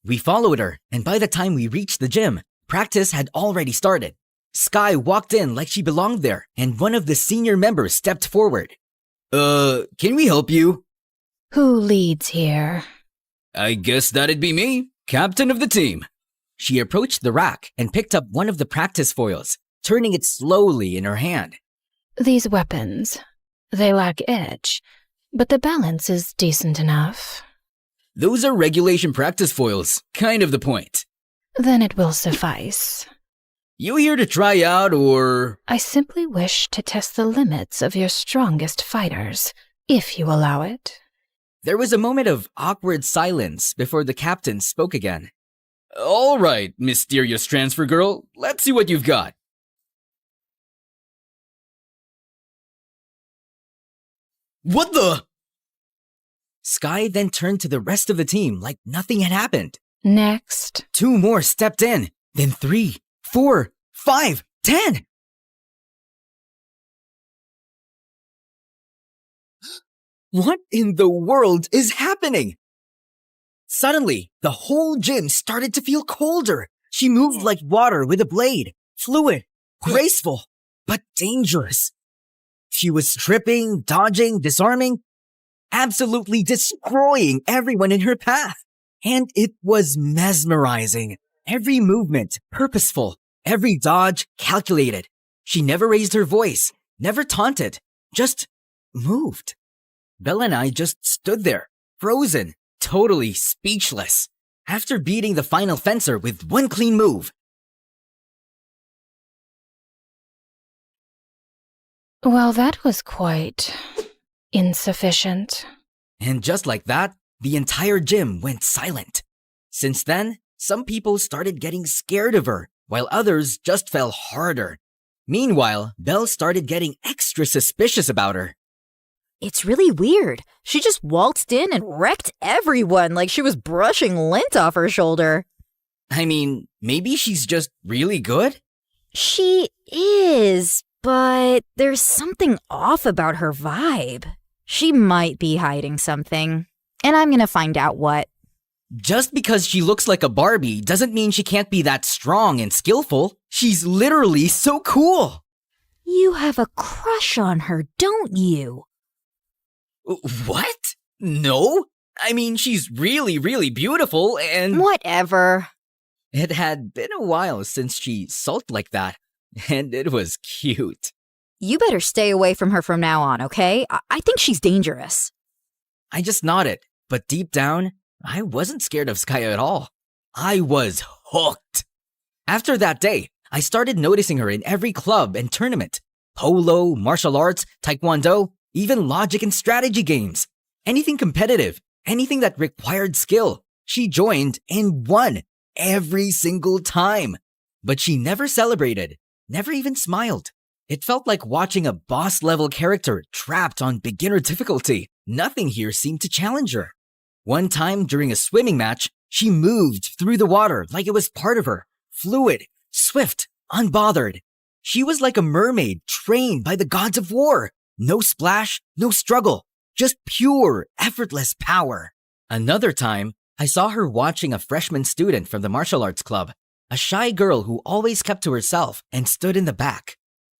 We followed her, and by the time we reached the gym, practice had already started. Sky walked in like she belonged there, and one of the senior members stepped forward. Can we help you? Who leads here? I guess that'd be me, captain of the team. She approached the rack and picked up one of the practice foils, turning it slowly in her hand. These weapons, they lack edge, but the balance is decent enough. Those are regulation practice foils, kind of the point. Then it will suffice. You here to try out, or...? I simply wish to test the limits of your strongest fighters, if you allow it. There was a moment of awkward silence before the captain spoke again. All right, mysterious transfer girl, let's see what you've got. What the? Sky then turned to the rest of the team like nothing had happened. Next. 2 more stepped in, then 3, 4, 5, 10. What in the world is happening? Suddenly, the whole gym started to feel colder. She moved like water with a blade, fluid, graceful, but dangerous. She was tripping, dodging, disarming, absolutely destroying everyone in her path. And it was mesmerizing. Every movement purposeful, every dodge calculated. She never raised her voice, never taunted, just moved. Belle and I just stood there, frozen, totally speechless, after beating the final fencer with one clean move. Well, that was quite insufficient. And just like that, the entire gym went silent. Since then, some people started getting scared of her, while others just fell harder. Meanwhile, Belle started getting extra suspicious about her. It's really weird. She just waltzed in and wrecked everyone like she was brushing lint off her shoulder. I mean, maybe she's just really good? She is, but there's something off about her vibe. She might be hiding something, and I'm gonna find out what. Just because she looks like a Barbie doesn't mean she can't be that strong and skillful. She's literally so cool. You have a crush on her, don't you? What? No? I mean, she's really, really beautiful and... Whatever. It had been a while since she sulked like that, and it was cute. You better stay away from her from now on, okay? I think she's dangerous. I just nodded, but deep down, I wasn't scared of Sky at all. I was hooked. After that day, I started noticing her in every club and tournament. Polo, martial arts, taekwondo, even logic and strategy games. Anything competitive, anything that required skill. She joined and won every single time. But she never celebrated, never even smiled. It felt like watching a boss-level character trapped on beginner difficulty. Nothing here seemed to challenge her. One time during a swimming match, she moved through the water like it was part of her. Fluid, swift, unbothered. She was like a mermaid trained by the gods of war. No splash, no struggle, just pure, effortless power. Another time, I saw her watching a freshman student from the martial arts club, a shy girl who always kept to herself and stood in the back.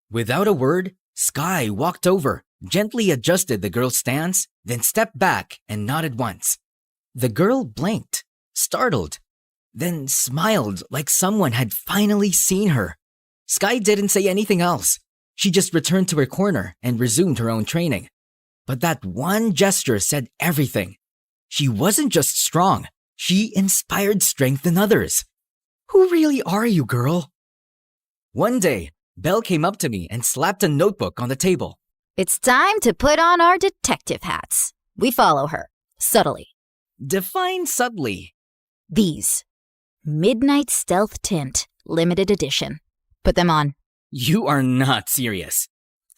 Without a word, Sky walked over, gently adjusted the girl's stance, then stepped back and nodded once. The girl blinked, startled, then smiled like someone had finally seen her. Sky didn't say anything else. She just returned to her corner and resumed her own training. But that one gesture said everything. She wasn't just strong, she inspired strength in others. Who really are you, girl? One day, Belle came up to me and slapped a notebook on the table. It's time to put on our detective hats. We follow her, subtly. Define subtly. These. Midnight Stealth Tint, limited edition. Put them on. You are not serious.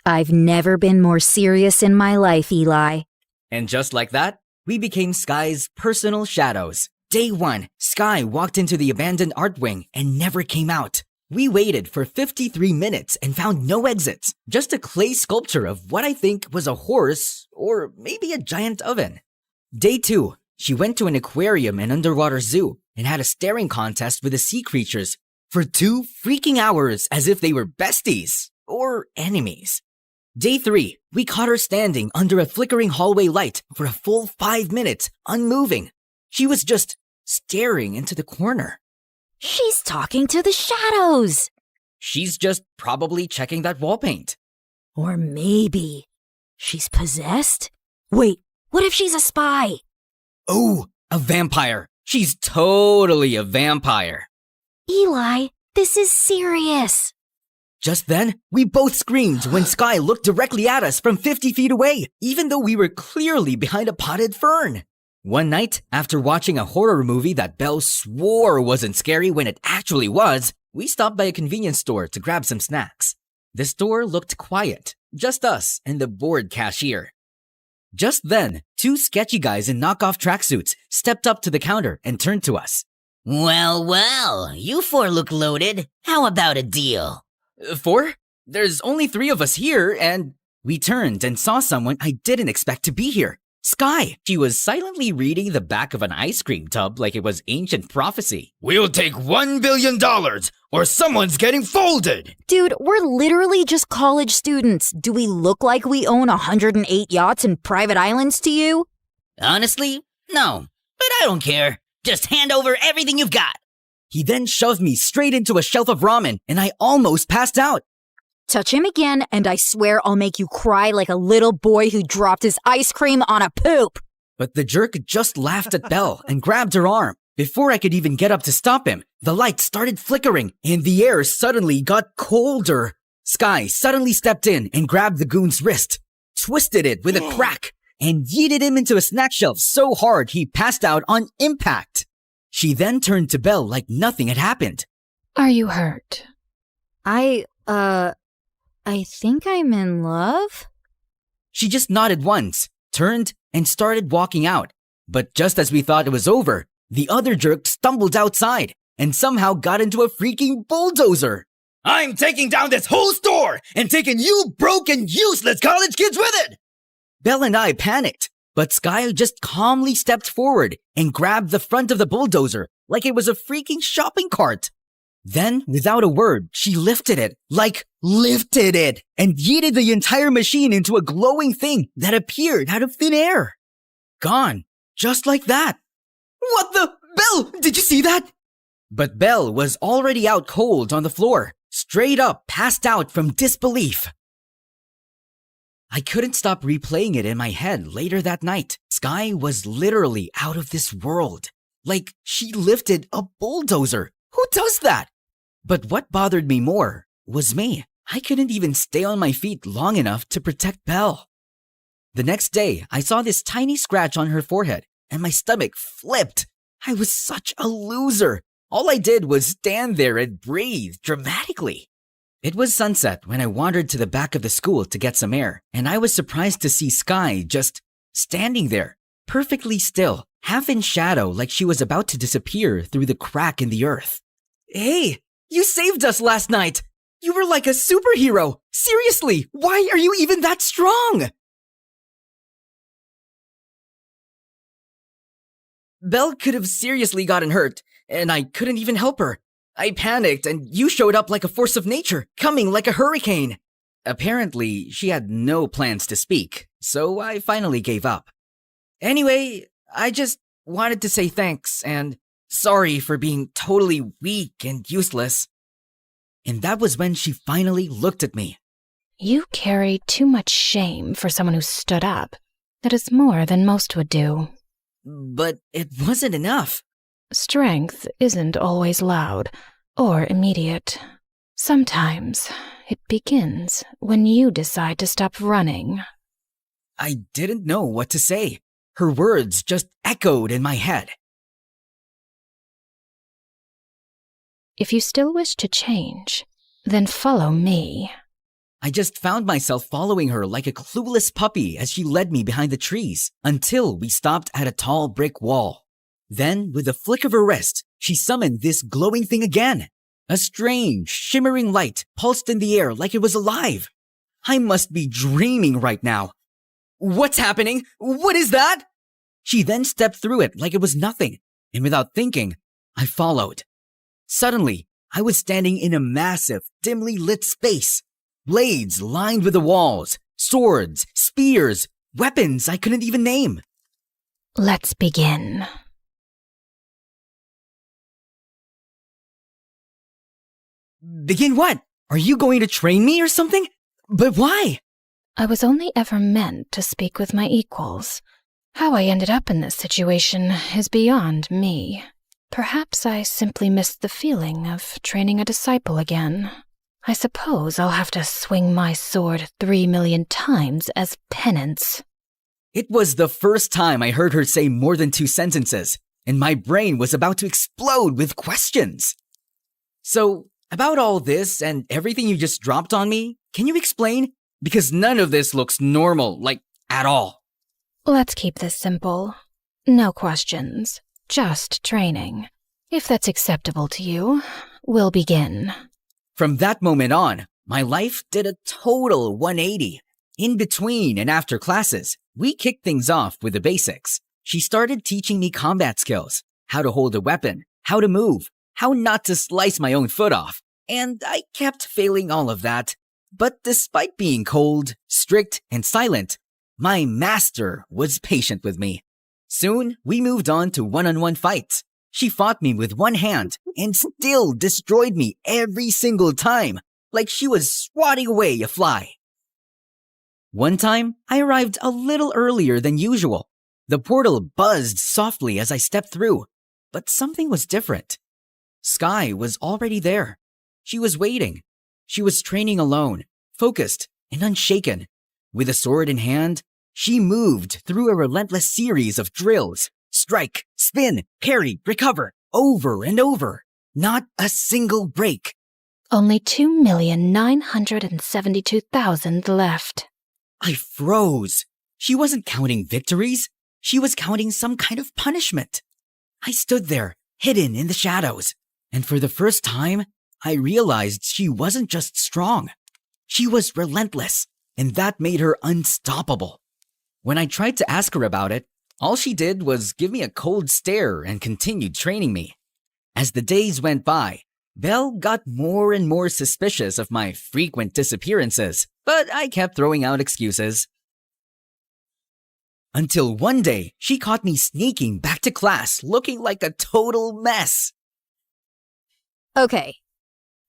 I've never been more serious in my life, Eli. And just like that, we became Sky's personal shadows. Day one, Sky walked into the abandoned art wing and never came out. We waited for 53 minutes and found no exits, just a clay sculpture of what I think was a horse or maybe a giant oven. Day two, she went to an aquarium and underwater zoo and had a staring contest with the sea creatures for 2 freaking hours as if they were besties or enemies. Day three, we caught her standing under a flickering hallway light for a full 5 minutes, unmoving. She was just staring into the corner. She's talking to the shadows. She's just probably checking that wall paint. Or maybe she's possessed? Wait, what if she's a spy? Oh, a vampire. She's totally a vampire. Eli, this is serious. Just then, we both screamed when Sky looked directly at us from 50 feet away, even though we were clearly behind a potted fern. One night, after watching a horror movie that Belle swore wasn't scary when it actually was, we stopped by a convenience store to grab some snacks. The store looked quiet, just us and the bored cashier. Just then, 2 sketchy guys in knockoff tracksuits stepped up to the counter and turned to us. Well, you 4 look loaded. How about a deal? 4? There's only 3 of us here, and... We turned and saw someone I didn't expect to be here. Sky! She was silently reading the back of an ice cream tub like it was ancient prophecy. We'll take $1 billion, or someone's getting folded! Dude, we're literally just college students. Do we look like we own 108 yachts and private islands to you? Honestly, no. But I don't care. Just hand over everything you've got. He then shoved me straight into a shelf of ramen, and I almost passed out. Touch him again, and I swear I'll make you cry like a little boy who dropped his ice cream on a poop. But the jerk just laughed at Belle and grabbed her arm. Before I could even get up to stop him, the light started flickering, and the air suddenly got colder. Sky suddenly stepped in and grabbed the goon's wrist, twisted it with a crack, and yeeted him into a snack shelf so hard he passed out on impact. She then turned to Belle like nothing had happened. Are you hurt? I think I'm in love? She just nodded once, turned, and started walking out. But just as we thought it was over, the other jerk stumbled outside and somehow got into a freaking bulldozer. I'm taking down this whole store and taking you broken, useless college kids with it! Belle and I panicked, but Sky just calmly stepped forward and grabbed the front of the bulldozer like it was a freaking shopping cart. Then, without a word, she lifted it, and yeeted the entire machine into a glowing thing that appeared out of thin air. Gone, just like that. What the? Belle, did you see that? But Belle was already out cold on the floor, straight up passed out from disbelief. I couldn't stop replaying it in my head later that night. Sky was literally out of this world. Like, she lifted a bulldozer. Who does that? But what bothered me more was me. I couldn't even stay on my feet long enough to protect Belle. The next day, I saw this tiny scratch on her forehead, and my stomach flipped. I was such a loser. All I did was stand there and breathe dramatically. It was sunset when I wandered to the back of the school to get some air, and I was surprised to see Sky just standing there, perfectly still, half in shadow like she was about to disappear through the crack in the earth. Hey, you saved us last night! You were like a superhero! Seriously, why are you even that strong? Belle could have seriously gotten hurt, and I couldn't even help her. I panicked, and you showed up like a force of nature, coming like a hurricane. Apparently, she had no plans to speak, so I finally gave up. Anyway, I just wanted to say thanks, and sorry for being totally weak and useless. And that was when she finally looked at me. You carry too much shame for someone who stood up. That is more than most would do. But it wasn't enough. Strength isn't always loud or immediate. Sometimes it begins when you decide to stop running. I didn't know what to say. Her words just echoed in my head. If you still wish to change, then follow me. I just found myself following her like a clueless puppy as she led me behind the trees until we stopped at a tall brick wall. Then, with a flick of her wrist, she summoned this glowing thing again. A strange, shimmering light pulsed in the air like it was alive. I must be dreaming right now. What's happening? What is that? She then stepped through it like it was nothing, and without thinking, I followed. Suddenly, I was standing in a massive, dimly lit space. Blades lined with the walls, swords, spears, weapons I couldn't even name. Let's begin. Begin what? Are you going to train me or something? But why? I was only ever meant to speak with my equals. How I ended up in this situation is beyond me. Perhaps I simply missed the feeling of training a disciple again. I suppose I'll have to swing my sword 3 million times as penance. It was the first time I heard her say more than 2 sentences, and my brain was about to explode with questions. So, about all this and everything you just dropped on me, can you explain? Because none of this looks normal, like, at all. Let's keep this simple. No questions, just training. If that's acceptable to you, we'll begin. From that moment on, my life did a total 180. In between and after classes, we kicked things off with the basics. She started teaching me combat skills, how to hold a weapon, how to move, how not to slice my own foot off, and I kept failing all of that. But despite being cold, strict, and silent, my master was patient with me. Soon, we moved on to one-on-one fights. She fought me with one hand and still destroyed me every single time, like she was swatting away a fly. One time, I arrived a little earlier than usual. The portal buzzed softly as I stepped through, but something was different. Sky was already there. She was waiting. She was training alone, focused and unshaken. With a sword in hand, she moved through a relentless series of drills. Strike, spin, parry, recover, over and over. Not a single break. Only 2,972,000 left. I froze. She wasn't counting victories. She was counting some kind of punishment. I stood there, hidden in the shadows. And for the first time, I realized she wasn't just strong. She was relentless, and that made her unstoppable. When I tried to ask her about it, all she did was give me a cold stare and continued training me. As the days went by, Belle got more and more suspicious of my frequent disappearances, but I kept throwing out excuses. Until one day, she caught me sneaking back to class looking like a total mess. Okay.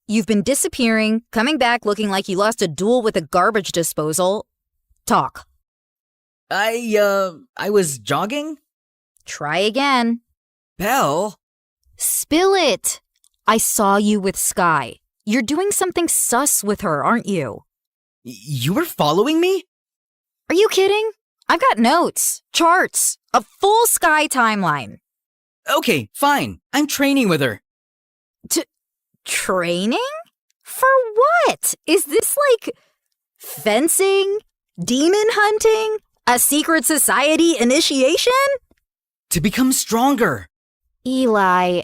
You've been disappearing, coming back looking like you lost a duel with a garbage disposal. Talk. I was jogging? Try again. Belle? Spill it. I saw you with Sky. You're doing something sus with her, aren't you? You were following me? Are you kidding? I've got notes, charts, a full Sky timeline. Okay, fine. I'm training with her. Training? For what? Is this like fencing? Demon hunting? A secret society initiation? To become stronger. Eli,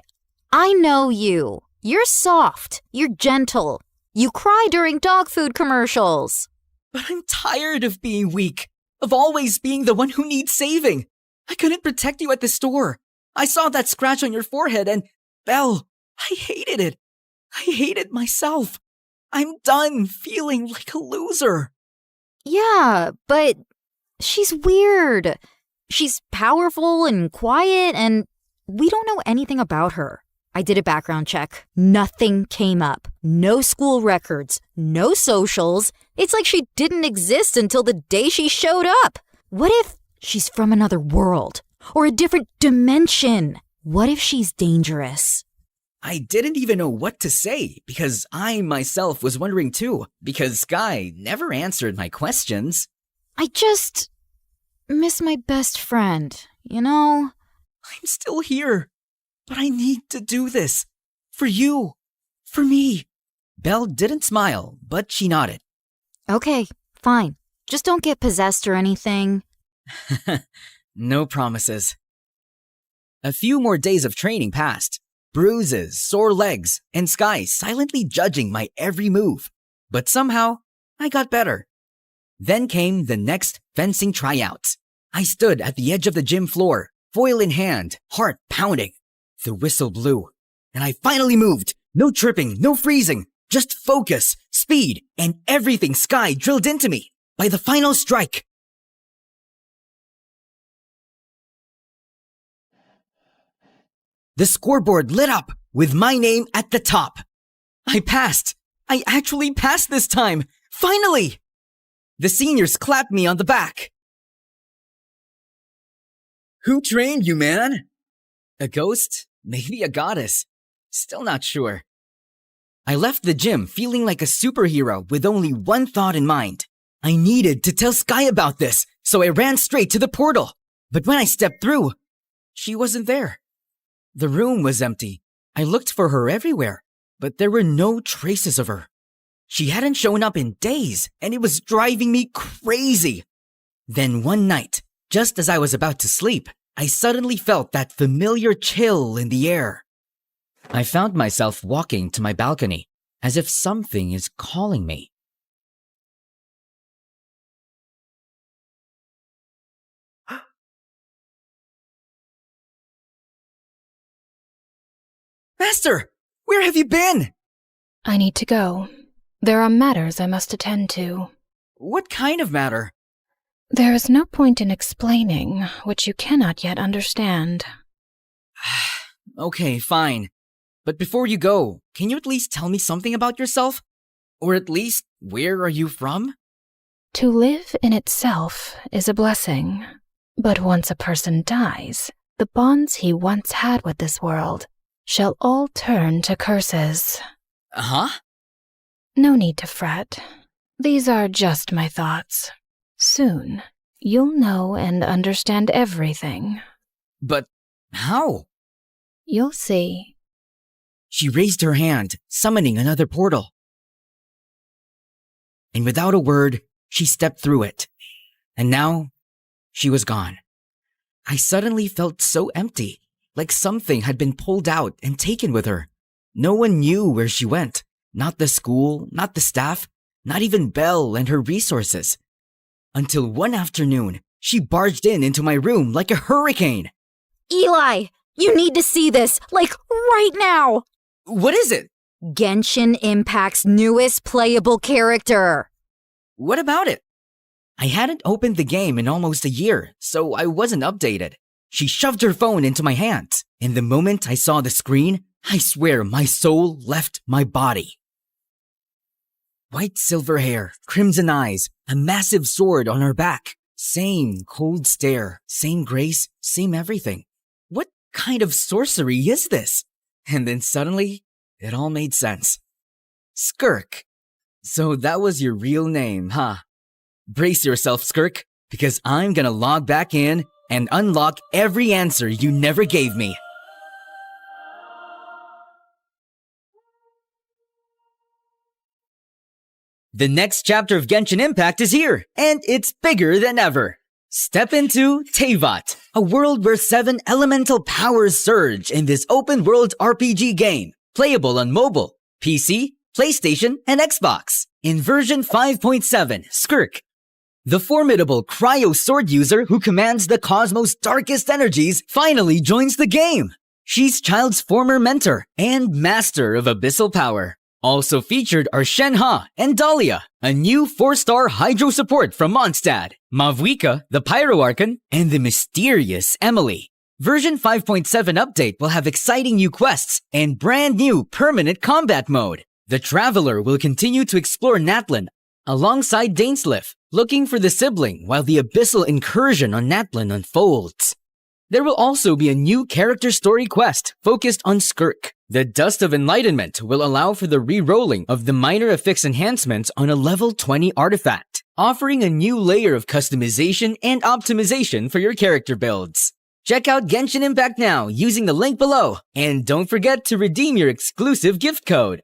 I know you. You're soft. You're gentle. You cry during dog food commercials. But I'm tired of being weak, of always being the one who needs saving. I couldn't protect you at the store. I saw that scratch on your forehead and, Belle, I hated it. I hated myself. I'm done feeling like a loser. Yeah, but she's weird. She's powerful and quiet, and we don't know anything about her. I did a background check. Nothing came up. No school records. No socials. It's like she didn't exist until the day she showed up. What if she's from another world? Or a different dimension? What if she's dangerous? I didn't even know what to say because I myself was wondering too, because Sky never answered my questions. I just miss my best friend, you know? I'm still here, but I need to do this. For you. For me. Belle didn't smile, but she nodded. Okay, fine. Just don't get possessed or anything. No promises. A few more days of training passed. Bruises, sore legs, and Sky silently judging my every move. But somehow, I got better. Then came the next fencing tryouts. I stood at the edge of the gym floor, foil in hand, heart pounding. The whistle blew, and I finally moved. No tripping, no freezing, just focus, speed, and everything Sky drilled into me. By the final strike, the scoreboard lit up with my name at the top. I passed. I actually passed this time. Finally! The seniors clapped me on the back. Who trained you, man? A ghost? Maybe a goddess. Still not sure. I left the gym feeling like a superhero with only one thought in mind. I needed to tell Sky about this, so I ran straight to the portal. But when I stepped through, she wasn't there. The room was empty. I looked for her everywhere, but there were no traces of her. She hadn't shown up in days, and it was driving me crazy. Then one night, just as I was about to sleep, I suddenly felt that familiar chill in the air. I found myself walking to my balcony, as if something is calling me. Master, where have you been? I need to go. There are matters I must attend to. What kind of matter? There is no point in explaining which you cannot yet understand. Okay, fine. But before you go, can you at least tell me something about yourself? Or at least, where are you from? To live in itself is a blessing. But once a person dies, the bonds he once had with this world shall all turn to curses. Huh? No need to fret. These are just my thoughts. Soon, you'll know and understand everything. But how? You'll see. She raised her hand, summoning another portal. And without a word, she stepped through it. And now, she was gone. I suddenly felt so empty, like something had been pulled out and taken with her. No one knew where she went. Not the school, not the staff, not even Belle and her resources. Until one afternoon, she barged into my room like a hurricane. Eli, you need to see this, like right now. What is it? Genshin Impact's newest playable character. What about it? I hadn't opened the game in almost a year, so I wasn't updated. She shoved her phone into my hands, and the moment I saw the screen, I swear my soul left my body. White silver hair, crimson eyes, a massive sword on her back. Same cold stare, same grace, same everything. What kind of sorcery is this? And then suddenly, it all made sense. Skirk. So that was your real name, huh? Brace yourself, Skirk, because I'm gonna log back in and unlock every answer you never gave me. The next chapter of Genshin Impact is here, and it's bigger than ever. Step into Teyvat, a world where 7 elemental powers surge in this open-world RPG game, playable on mobile, PC, PlayStation, and Xbox, in version 5.7, Skirk. The formidable cryo sword user who commands the cosmos' darkest energies finally joins the game. She's Child's former mentor and master of abyssal power. Also featured are Shenhe and Dahlia, a new 4-star Hydro support from Mondstadt, Mavwika, the Pyro Archon, and the mysterious Emily. Version 5.7 update will have exciting new quests and brand new permanent combat mode. The Traveler will continue to explore Natlan alongside Dainsleif, looking for the sibling while the abyssal incursion on Natlan unfolds. There will also be a new character story quest focused on Skirk. The Dust of Enlightenment will allow for the re-rolling of the minor affix enhancements on a level 20 artifact, offering a new layer of customization and optimization for your character builds. Check out Genshin Impact now using the link below, and don't forget to redeem your exclusive gift code.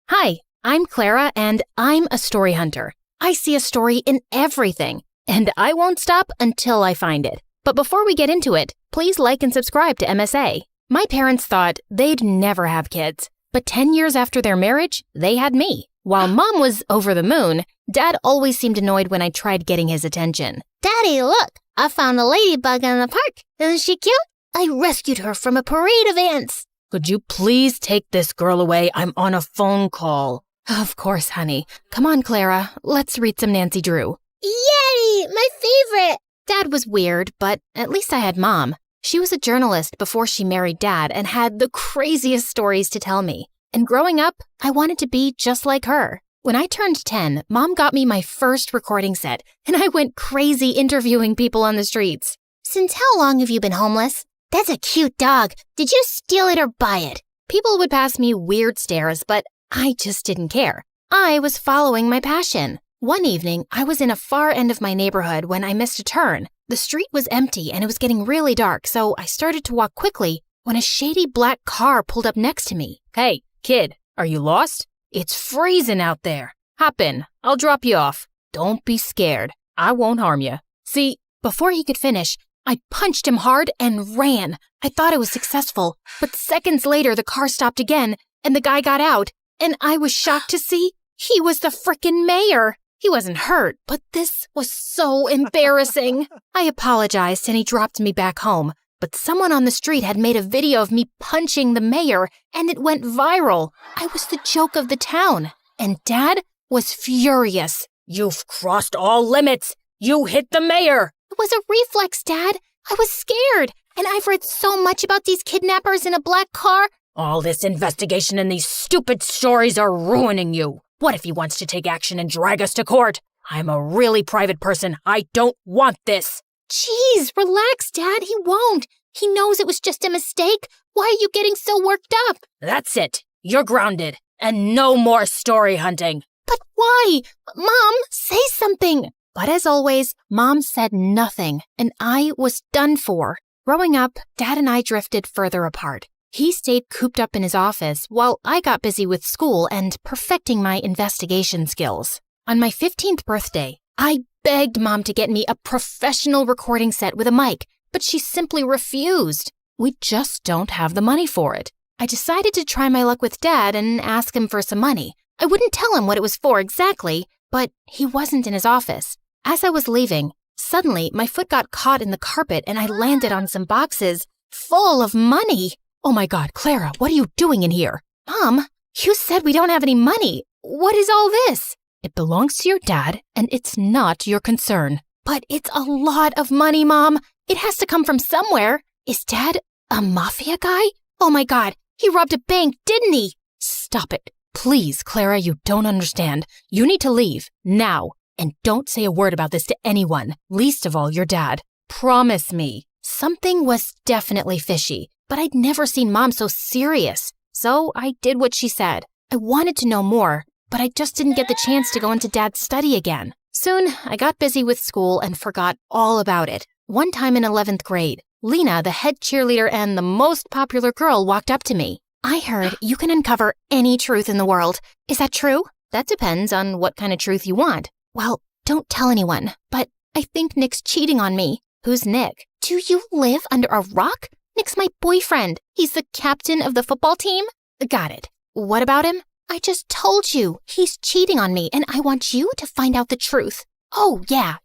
Hi, I'm Clara, and I'm a story hunter. I see a story in everything, and I won't stop until I find it. But before we get into it, please like and subscribe to MSA. My parents thought they'd never have kids, but 10 years after their marriage, they had me. While Mom was over the moon, Dad always seemed annoyed when I tried getting his attention. Daddy, look! I found a ladybug in the park. Isn't she cute? I rescued her from a parade of ants. Could you please take this girl away? I'm on a phone call. Of course, honey. Come on, Clara. Let's read some Nancy Drew. Yay! My favorite! Dad was weird, but at least I had Mom. She was a journalist before she married Dad and had the craziest stories to tell me. And growing up, I wanted to be just like her. When I turned 10, Mom got me my first recording set, and I went crazy interviewing people on the streets. Since how long have you been homeless? That's a cute dog. Did you steal it or buy it? People would pass me weird stares, but I just didn't care. I was following my passion. One evening, I was in a far end of my neighborhood when I missed a turn. The street was empty and it was getting really dark, so I started to walk quickly when a shady black car pulled up next to me. Hey, kid, are you lost? It's freezing out there. Hop in. I'll drop you off. Don't be scared. I won't harm you. See, before he could finish, I punched him hard and ran. I thought I was successful, but seconds later the car stopped again and the guy got out, and I was shocked to see he was the frickin' mayor. He wasn't hurt, but this was so embarrassing. I apologized and he dropped me back home, but someone on the street had made a video of me punching the mayor and it went viral. I was the joke of the town, and Dad was furious. You've crossed all limits. You hit the mayor. It was a reflex, Dad. I was scared, and I've read so much about these kidnappers in a black car. All this investigation and these stupid stories are ruining you. What if he wants to take action and drag us to court? I'm a really private person. I don't want this. Jeez, relax, Dad. He won't. He knows it was just a mistake. Why are you getting so worked up? That's it. You're grounded. And no more story hunting. But why? Mom, say something. But as always, Mom said nothing, and I was done for. Growing up, Dad and I drifted further apart. He stayed cooped up in his office while I got busy with school and perfecting my investigation skills. On my 15th birthday, I begged Mom to get me a professional recording set with a mic, but she simply refused. We just don't have the money for it. I decided to try my luck with Dad and ask him for some money. I wouldn't tell him what it was for exactly, but he wasn't in his office. As I was leaving, suddenly my foot got caught in the carpet and I landed on some boxes full of money. Oh my God, Clara, what are you doing in here? Mom, you said we don't have any money. What is all this? It belongs to your dad and it's not your concern. But it's a lot of money, Mom. It has to come from somewhere. Is Dad a mafia guy? Oh my God, he robbed a bank, didn't he? Stop it. Please, Clara, you don't understand. You need to leave, now. And don't say a word about this to anyone, least of all your dad. Promise me. Something was definitely fishy, but I'd never seen Mom so serious. So I did what she said. I wanted to know more, but I just didn't get the chance to go into Dad's study again. Soon, I got busy with school and forgot all about it. One time in 11th grade, Lena, the head cheerleader and the most popular girl, walked up to me. I heard you can uncover any truth in the world. Is that true? That depends on what kind of truth you want. Well, don't tell anyone, but I think Nick's cheating on me. Who's Nick? Do you live under a rock? Nick's my boyfriend. He's the captain of the football team. Got it. What about him? I just told you. He's cheating on me, and I want you to find out the truth. Oh, yeah.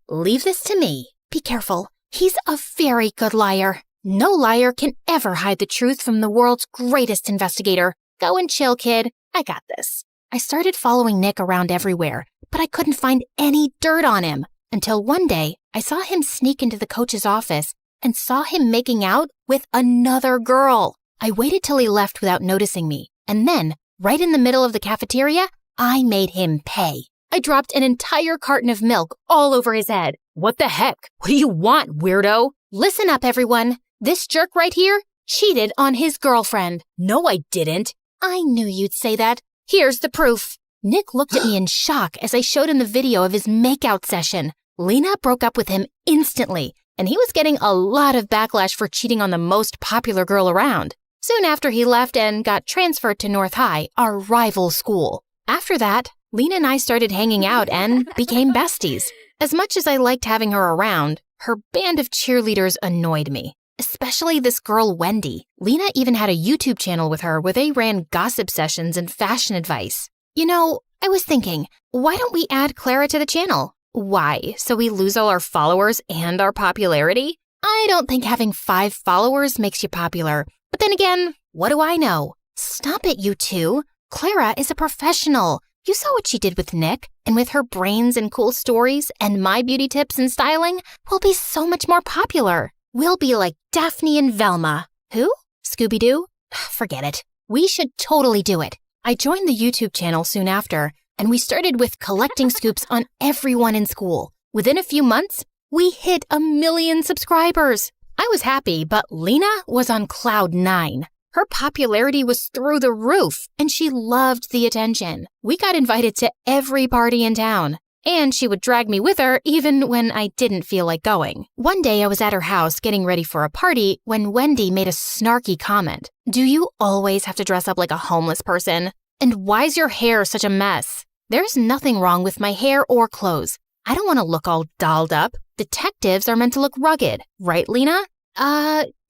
Leave this to me. Be careful. He's a very good liar. No liar can ever hide the truth from the world's greatest investigator. Go and chill, kid. I got this. I started following Nick around everywhere, but I couldn't find any dirt on him. Until one day, I saw him sneak into the coach's office and saw him making out with another girl. I waited till he left without noticing me, and then, right in the middle of the cafeteria, I made him pay. I dropped an entire carton of milk all over his head. What the heck? What do you want, weirdo? Listen up, everyone. This jerk right here cheated on his girlfriend. No, I didn't. I knew you'd say that. Here's the proof. Nick looked at me in shock as I showed him the video of his makeout session. Lena broke up with him instantly, and he was getting a lot of backlash for cheating on the most popular girl around. Soon after, he left and got transferred to North High, our rival school. After that, Lena and I started hanging out and became besties. As much as I liked having her around, her band of cheerleaders annoyed me. Especially this girl, Wendy. Lena even had a YouTube channel with her where they ran gossip sessions and fashion advice. You know, I was thinking, why don't we add Clara to the channel? Why? So we lose all our followers and our popularity? I don't think having 5 followers makes you popular. But then again, what do I know? Stop it, you two. Clara is a professional. You saw what she did with Nick, and with her brains and cool stories and my beauty tips and styling, we'll be so much more popular. We'll be like Daphne and Velma. Who? Scooby-Doo? Forget it. We should totally do it. I joined the YouTube channel soon after, and we started with collecting scoops on everyone in school. Within a few months, we hit 1 million subscribers. I was happy, but Lena was on cloud 9. Her popularity was through the roof, and she loved the attention. We got invited to every party in town, and she would drag me with her even when I didn't feel like going. One day I was at her house getting ready for a party when Wendy made a snarky comment. Do you always have to dress up like a homeless person? And why's your hair such a mess? There's nothing wrong with my hair or clothes. I don't want to look all dolled up. Detectives are meant to look rugged, right, Lena?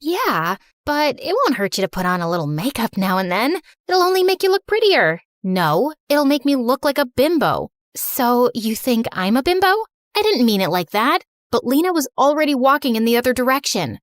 Yeah, but it won't hurt you to put on a little makeup now and then. It'll only make you look prettier. No, it'll make me look like a bimbo. So you think I'm a bimbo? I didn't mean it like that. But Lena was already walking in the other direction.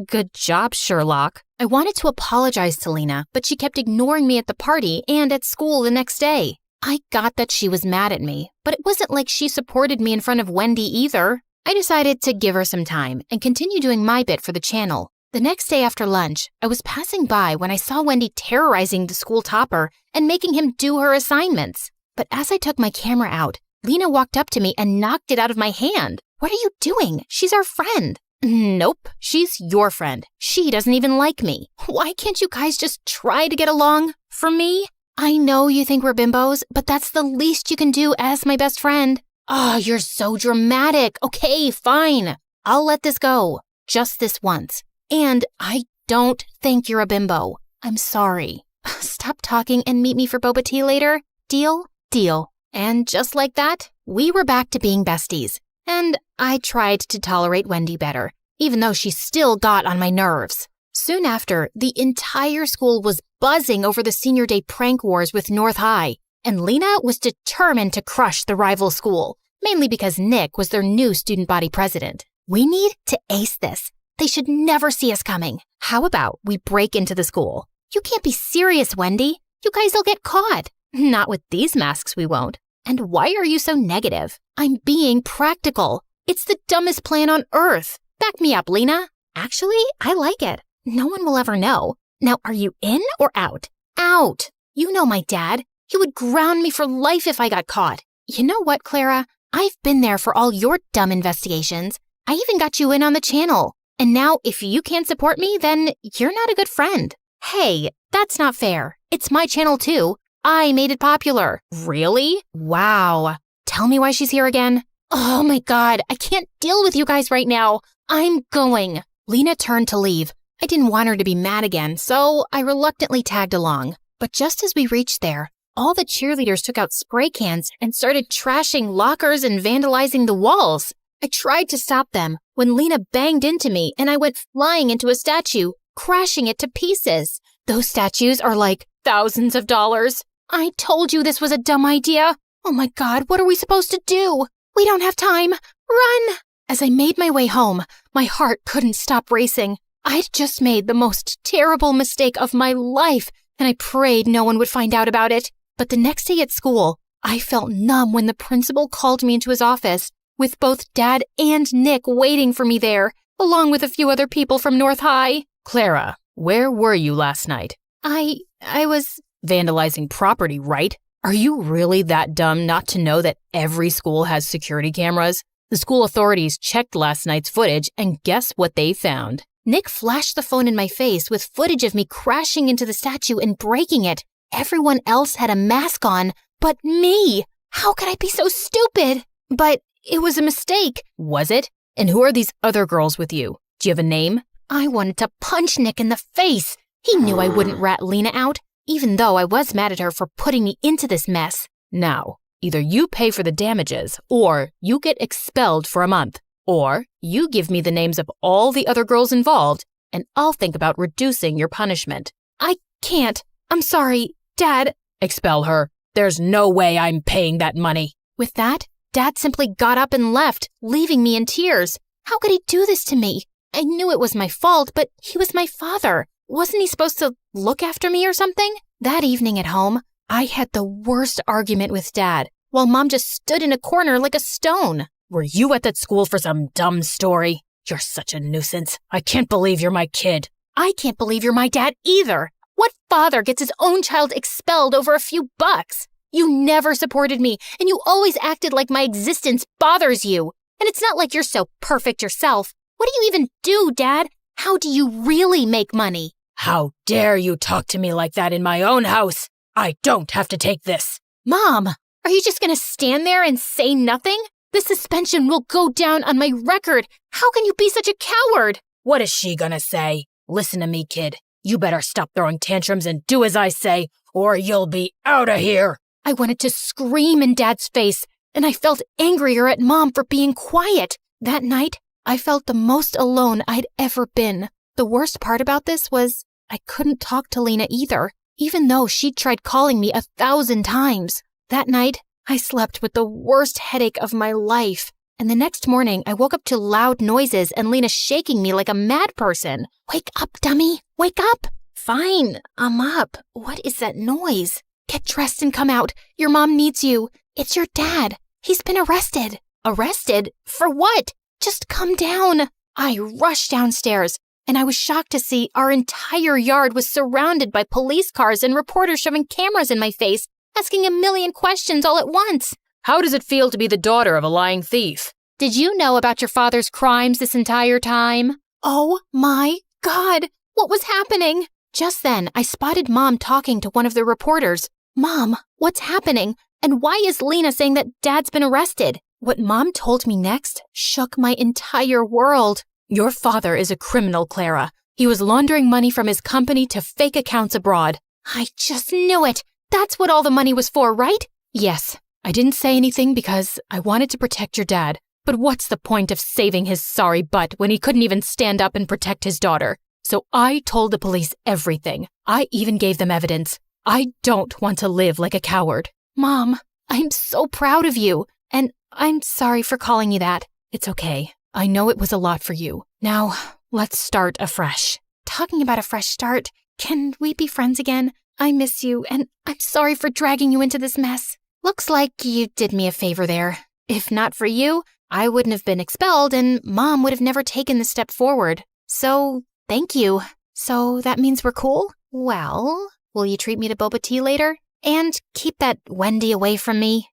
Good job, Sherlock. I wanted to apologize to Lena, but she kept ignoring me at the party and at school the next day. I got that she was mad at me, but it wasn't like she supported me in front of Wendy either. I decided to give her some time and continue doing my bit for the channel. The next day after lunch, I was passing by when I saw Wendy terrorizing the school topper and making him do her assignments. But as I took my camera out, Lena walked up to me and knocked it out of my hand. What are you doing? She's our friend. Nope, she's your friend. She doesn't even like me. Why can't you guys just try to get along? For me? I know you think we're bimbos, but that's the least you can do as my best friend. Oh, you're so dramatic. Okay, fine. I'll let this go. Just this once. And I don't think you're a bimbo. I'm sorry. Stop talking and meet me for boba tea later. Deal? Deal. And just like that, we were back to being besties. And I tried to tolerate Wendy better, even though she still got on my nerves. Soon after, the entire school was buzzing over the senior day prank wars with North High, and Lena was determined to crush the rival school, mainly because Nick was their new student body president. We need to ace this. They should never see us coming. How about we break into the school? You can't be serious, Wendy. You guys will get caught. Not with these masks, we won't. And why are you so negative? I'm being practical. It's the dumbest plan on earth. Back me up, Lena. Actually, I like it. No one will ever know. Now, are you in or out? Out. You know my dad. He would ground me for life if I got caught. You know what, Clara? I've been there for all your dumb investigations. I even got you in on the channel. And now, if you can't support me, then you're not a good friend. Hey, that's not fair. It's my channel too. I made it popular. Really? Wow. Tell me why she's here again. Oh my God, I can't deal with you guys right now. I'm going. Lena turned to leave. I didn't want her to be mad again, so I reluctantly tagged along. But just as we reached there, all the cheerleaders took out spray cans and started trashing lockers and vandalizing the walls. I tried to stop them when Lena banged into me and I went flying into a statue, crashing it to pieces. Those statues are like thousands of dollars. I told you this was a dumb idea. Oh my God, what are we supposed to do? We don't have time. Run! As I made my way home, my heart couldn't stop racing. I'd just made the most terrible mistake of my life, and I prayed no one would find out about it. But the next day at school, I felt numb when the principal called me into his office, with both Dad and Nick waiting for me there, along with a few other people from North High. Clara, where were you last night? I was vandalizing property, right? Are you really that dumb not to know that every school has security cameras? The school authorities checked last night's footage, and guess what they found? Nick flashed the phone in my face with footage of me crashing into the statue and breaking it. Everyone else had a mask on, but me. How could I be so stupid? But it was a mistake. Was it? And who are these other girls with you? Do you have a name? I wanted to punch Nick in the face. He knew I wouldn't rat Lena out, even though I was mad at her for putting me into this mess. Now, either you pay for the damages, or you get expelled for a month, or you give me the names of all the other girls involved, and I'll think about reducing your punishment. I can't. I'm sorry, Dad. Expel her. There's no way I'm paying that money. With that, Dad simply got up and left, leaving me in tears. How could he do this to me? I knew it was my fault, but he was my father. Wasn't he supposed to look after me or something? That evening at home, I had the worst argument with Dad, while Mom just stood in a corner like a stone. Were you at that school for some dumb story? You're such a nuisance. I can't believe you're my kid. I can't believe you're my dad either. What father gets his own child expelled over a few bucks? You never supported me, and you always acted like my existence bothers you. And it's not like you're so perfect yourself. What do you even do, Dad? How do you really make money? How dare you talk to me like that in my own house? I don't have to take this. Mom, are you just gonna stand there and say nothing? This suspension will go down on my record. How can you be such a coward? What is she gonna say? Listen to me, kid. You better stop throwing tantrums and do as I say, or you'll be out of here. I wanted to scream in Dad's face, and I felt angrier at Mom for being quiet. That night, I felt the most alone I'd ever been. The worst part about this was I couldn't talk to Lena either, even though she'd tried calling me 1,000 times. That night, I slept with the worst headache of my life. And the next morning, I woke up to loud noises and Lena shaking me like a mad person. Wake up, dummy. Wake up. Fine, I'm up. What is that noise? Get dressed and come out. Your mom needs you. It's your dad. He's been arrested. Arrested? For what? Just come down. I rushed downstairs, and I was shocked to see our entire yard was surrounded by police cars and reporters shoving cameras in my face, asking a million questions all at once. How does it feel to be the daughter of a lying thief? Did you know about your father's crimes this entire time? Oh my God, what was happening? Just then, I spotted Mom talking to one of the reporters. Mom, what's happening? And why is Lena saying that Dad's been arrested? What Mom told me next shook my entire world. Your father is a criminal, Clara. He was laundering money from his company to fake accounts abroad. I just knew it. That's what all the money was for, right? Yes. I didn't say anything because I wanted to protect your dad. But what's the point of saving his sorry butt when he couldn't even stand up and protect his daughter? So I told the police everything. I even gave them evidence. I don't want to live like a coward. Mom, I'm so proud of you. And I'm sorry for calling you that. It's okay. I know it was a lot for you. Now, let's start afresh. Talking about a fresh start, can we be friends again? I miss you, and I'm sorry for dragging you into this mess. Looks like you did me a favor there. If not for you, I wouldn't have been expelled, and Mom would have never taken this step forward. So, thank you. So that means we're cool? Well, Will you treat me to boba tea later? And keep that Wendy away from me?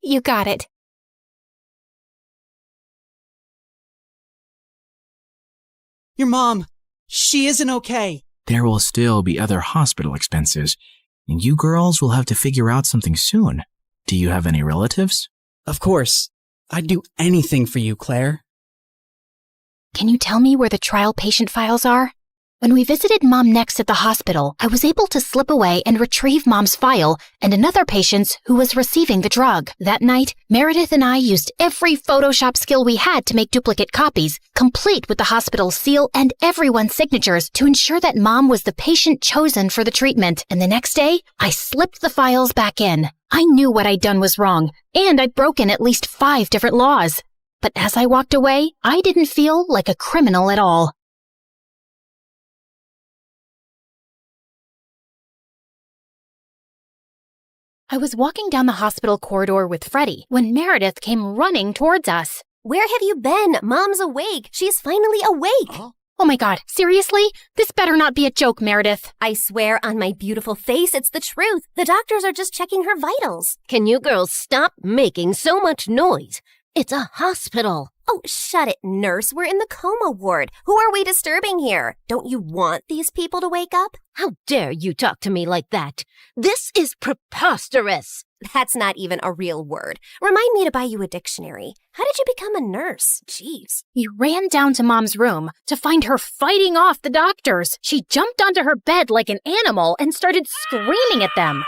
You got it. Your mom, she isn't okay. There will still be other hospital expenses, and you girls will have to figure out something soon. Do you have any relatives? Of course. I'd do anything for you, Claire. Can you tell me where the trial patient files are? When we visited Mom next at the hospital, I was able to slip away and retrieve Mom's file and another patient's who was receiving the drug. That night, Meredith and I used every Photoshop skill we had to make duplicate copies, complete with the hospital seal and everyone's signatures to ensure that Mom was the patient chosen for the treatment. And the next day, I slipped the files back in. I knew what I'd done was wrong, and I'd broken at least 5 different laws. But as I walked away, I didn't feel like a criminal at all. I was walking down the hospital corridor with Freddie when Meredith came running towards us. Where have you been? Mom's awake. She's finally awake. Oh my God, seriously? This better not be a joke, Meredith. I swear on my beautiful face, it's the truth. The doctors are just checking her vitals. Can you girls stop making so much noise? It's a hospital. Oh, shut it, nurse. We're in the coma ward. Who are we disturbing here? Don't you want these people to wake up? How dare you talk to me like that? This is preposterous. That's not even a real word. Remind me to buy you a dictionary. How did you become a nurse? Jeez. You ran down to Mom's room to find her fighting off the doctors. She jumped onto her bed like an animal and started screaming at them.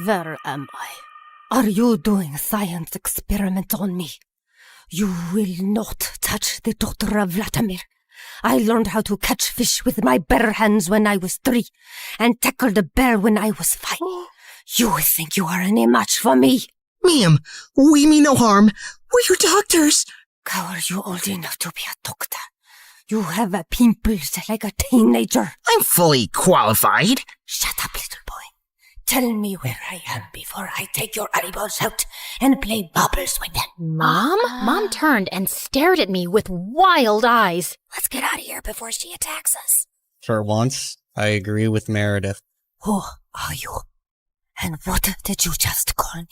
Where am I? Are you doing a science experiment on me? You will not touch the daughter of Vladimir. I learned how to catch fish with my bare hands when I was 3 and tackled a bear when I was 5. You think you are any match for me? Ma'am, we mean no harm. We're your doctors. How are you old enough to be a doctor? You have a pimples like a teenager. I'm fully qualified. Shut up, little boy. Tell me where I am before I take your eyeballs out and play bubbles with them. Mom? Mom turned and stared at me with wild eyes. Let's get out of here before she attacks us. For once, I agree with Meredith. Who are you? And what did you just call me?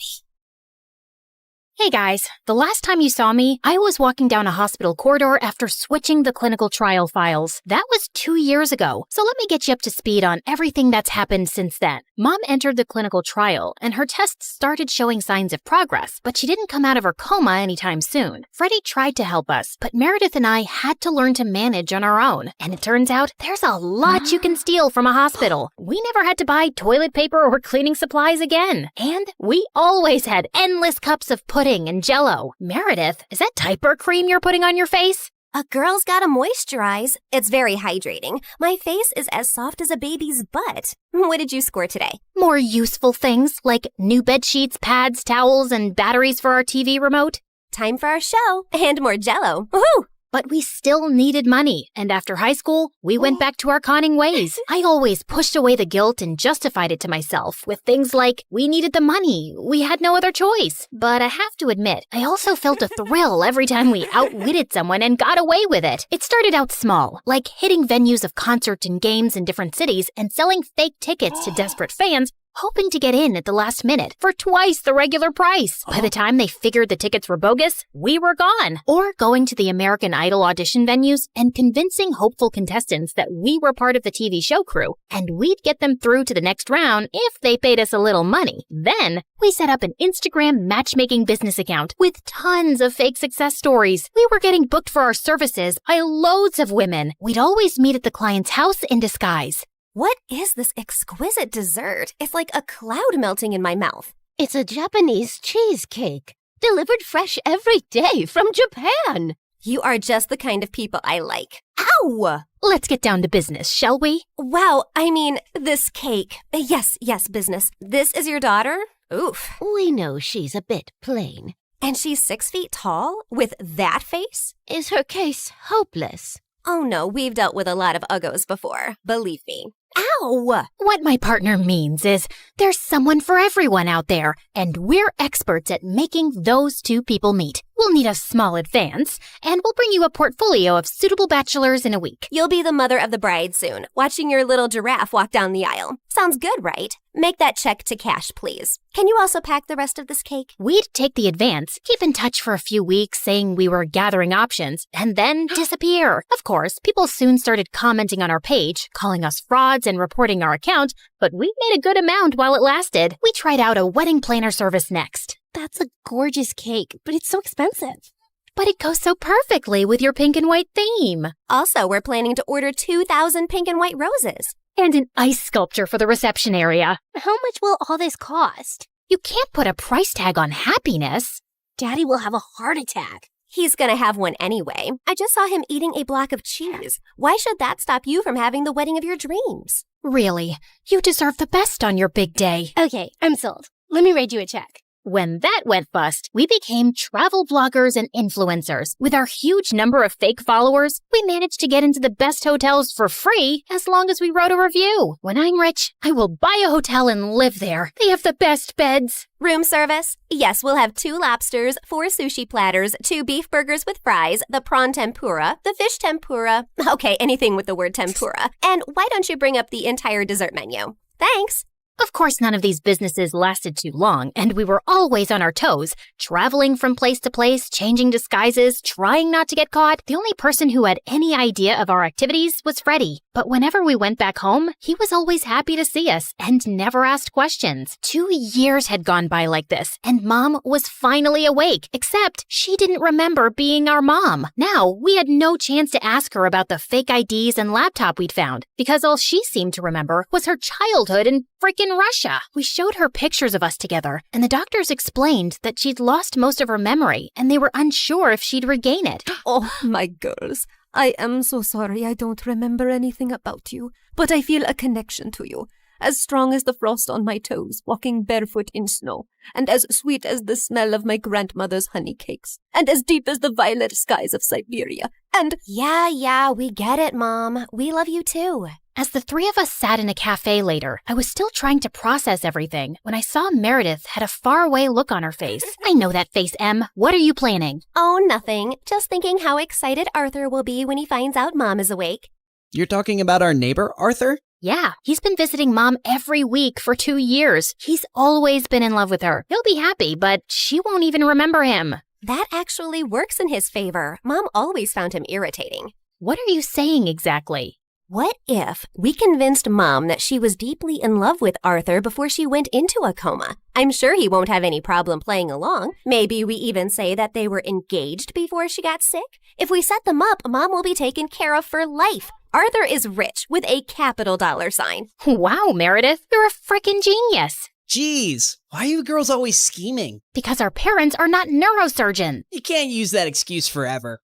Hey guys, the last time you saw me, I was walking down a hospital corridor after switching the clinical trial files. That was 2 years ago, so let me get you up to speed on everything that's happened since then. Mom entered the clinical trial, and her tests started showing signs of progress, but she didn't come out of her coma anytime soon. Freddie tried to help us, but Meredith and I had to learn to manage on our own. And it turns out, there's a lot you can steal from a hospital. We never had to buy toilet paper or cleaning supplies again. And we always had endless cups of pudding and Jell-O. Meredith, is that diaper cream you're putting on your face? A girl's gotta moisturize. It's very hydrating. My face is as soft as a baby's butt. What did you score today? More useful things like new bed sheets, pads, towels, and batteries for our TV remote. Time for our show and more Jell-O. Woohoo! But we still needed money, and after high school, we went back to our conning ways. I always pushed away the guilt and justified it to myself with things like, we needed the money, we had no other choice. But I have to admit, I also felt a thrill every time we outwitted someone and got away with it. It started out small, like hitting venues of concerts and games in different cities and selling fake tickets to desperate fans, hoping to get in at the last minute for twice the regular price. By the time they figured the tickets were bogus, we were gone. Or going to the American Idol audition venues and convincing hopeful contestants that we were part of the TV show crew, and we'd get them through to the next round if they paid us a little money. Then, we set up an Instagram matchmaking business account with tons of fake success stories. We were getting booked for our services by loads of women. We'd always meet at the client's house in disguise. What is this exquisite dessert? It's like a cloud melting in my mouth. It's a Japanese cheesecake, delivered fresh every day from Japan. You are just the kind of people I like. Ow! Let's get down to business, shall we? Wow, I mean, this cake. Yes, business. This is your daughter? Oof. We know she's a bit plain. And she's 6 feet tall? With that face? Is her case hopeless? Oh no, we've dealt with a lot of uggos before. Believe me. Ow! What my partner means is there's someone for everyone out there, and we're experts at making those two people meet. We'll need a small advance, and we'll bring you a portfolio of suitable bachelors in a week. You'll be the mother of the bride soon, watching your little giraffe walk down the aisle. Sounds good, right? Make that check to cash, please. Can you also pack the rest of this cake? We'd take the advance, keep in touch for a few weeks saying we were gathering options, and then disappear. Of course, people soon started commenting on our page, calling us frauds and reporting our account, but we made a good amount while it lasted. We tried out a wedding planner service next. That's a gorgeous cake, but it's so expensive. But it goes so perfectly with your pink and white theme. Also, we're planning to order 2,000 pink and white roses. And an ice sculpture for the reception area. How much will all this cost? You can't put a price tag on happiness. Daddy will have a heart attack. He's gonna have one anyway. I just saw him eating a block of cheese. Why should that stop you from having the wedding of your dreams? Really, you deserve the best on your big day. Okay, I'm sold. Let me write you a check. When that went bust, we became travel bloggers and influencers. With our huge number of fake followers, we managed to get into the best hotels for free as long as we wrote a review. When I'm rich, I will buy a hotel and live there. They have the best beds. Room service? Yes, we'll have 2 lobsters, 4 sushi platters, 2 beef burgers with fries, the prawn tempura, the fish tempura. Okay, anything with the word tempura. And why don't you bring up the entire dessert menu? Thanks. Of course, none of these businesses lasted too long, and we were always on our toes, traveling from place to place, changing disguises, trying not to get caught. The only person who had any idea of our activities was Freddie. But whenever we went back home, he was always happy to see us and never asked questions. 2 years had gone by like this, and Mom was finally awake, except she didn't remember being our mom. Now, we had no chance to ask her about the fake IDs and laptop we'd found, because all she seemed to remember was her childhood in frickin' Russia. We showed her pictures of us together, and the doctors explained that she'd lost most of her memory, and they were unsure if she'd regain it. Oh, my girls. I am so sorry I don't remember anything about you, but I feel a connection to you, as strong as the frost on my toes, walking barefoot in snow, and as sweet as the smell of my grandmother's honey cakes, and as deep as the violet skies of Siberia, and— Yeah, we get it, Mom. We love you too. As the 3 of us sat in a cafe later, I was still trying to process everything when I saw Meredith had a faraway look on her face. I know that face, Em. What are you planning? Oh, nothing. Just thinking how excited Arthur will be when he finds out Mom is awake. You're talking about our neighbor, Arthur? Yeah, he's been visiting Mom every week for 2 years. He's always been in love with her. He'll be happy, but she won't even remember him. That actually works in his favor. Mom always found him irritating. What are you saying exactly? What if we convinced Mom that she was deeply in love with Arthur before she went into a coma? I'm sure he won't have any problem playing along. Maybe we even say that they were engaged before she got sick. If we set them up, Mom will be taken care of for life. Arthur is rich with a capital $sign. Wow, Meredith, you're a frickin' genius. Jeez, why are you girls always scheming? Because our parents are not neurosurgeons. You can't use that excuse forever.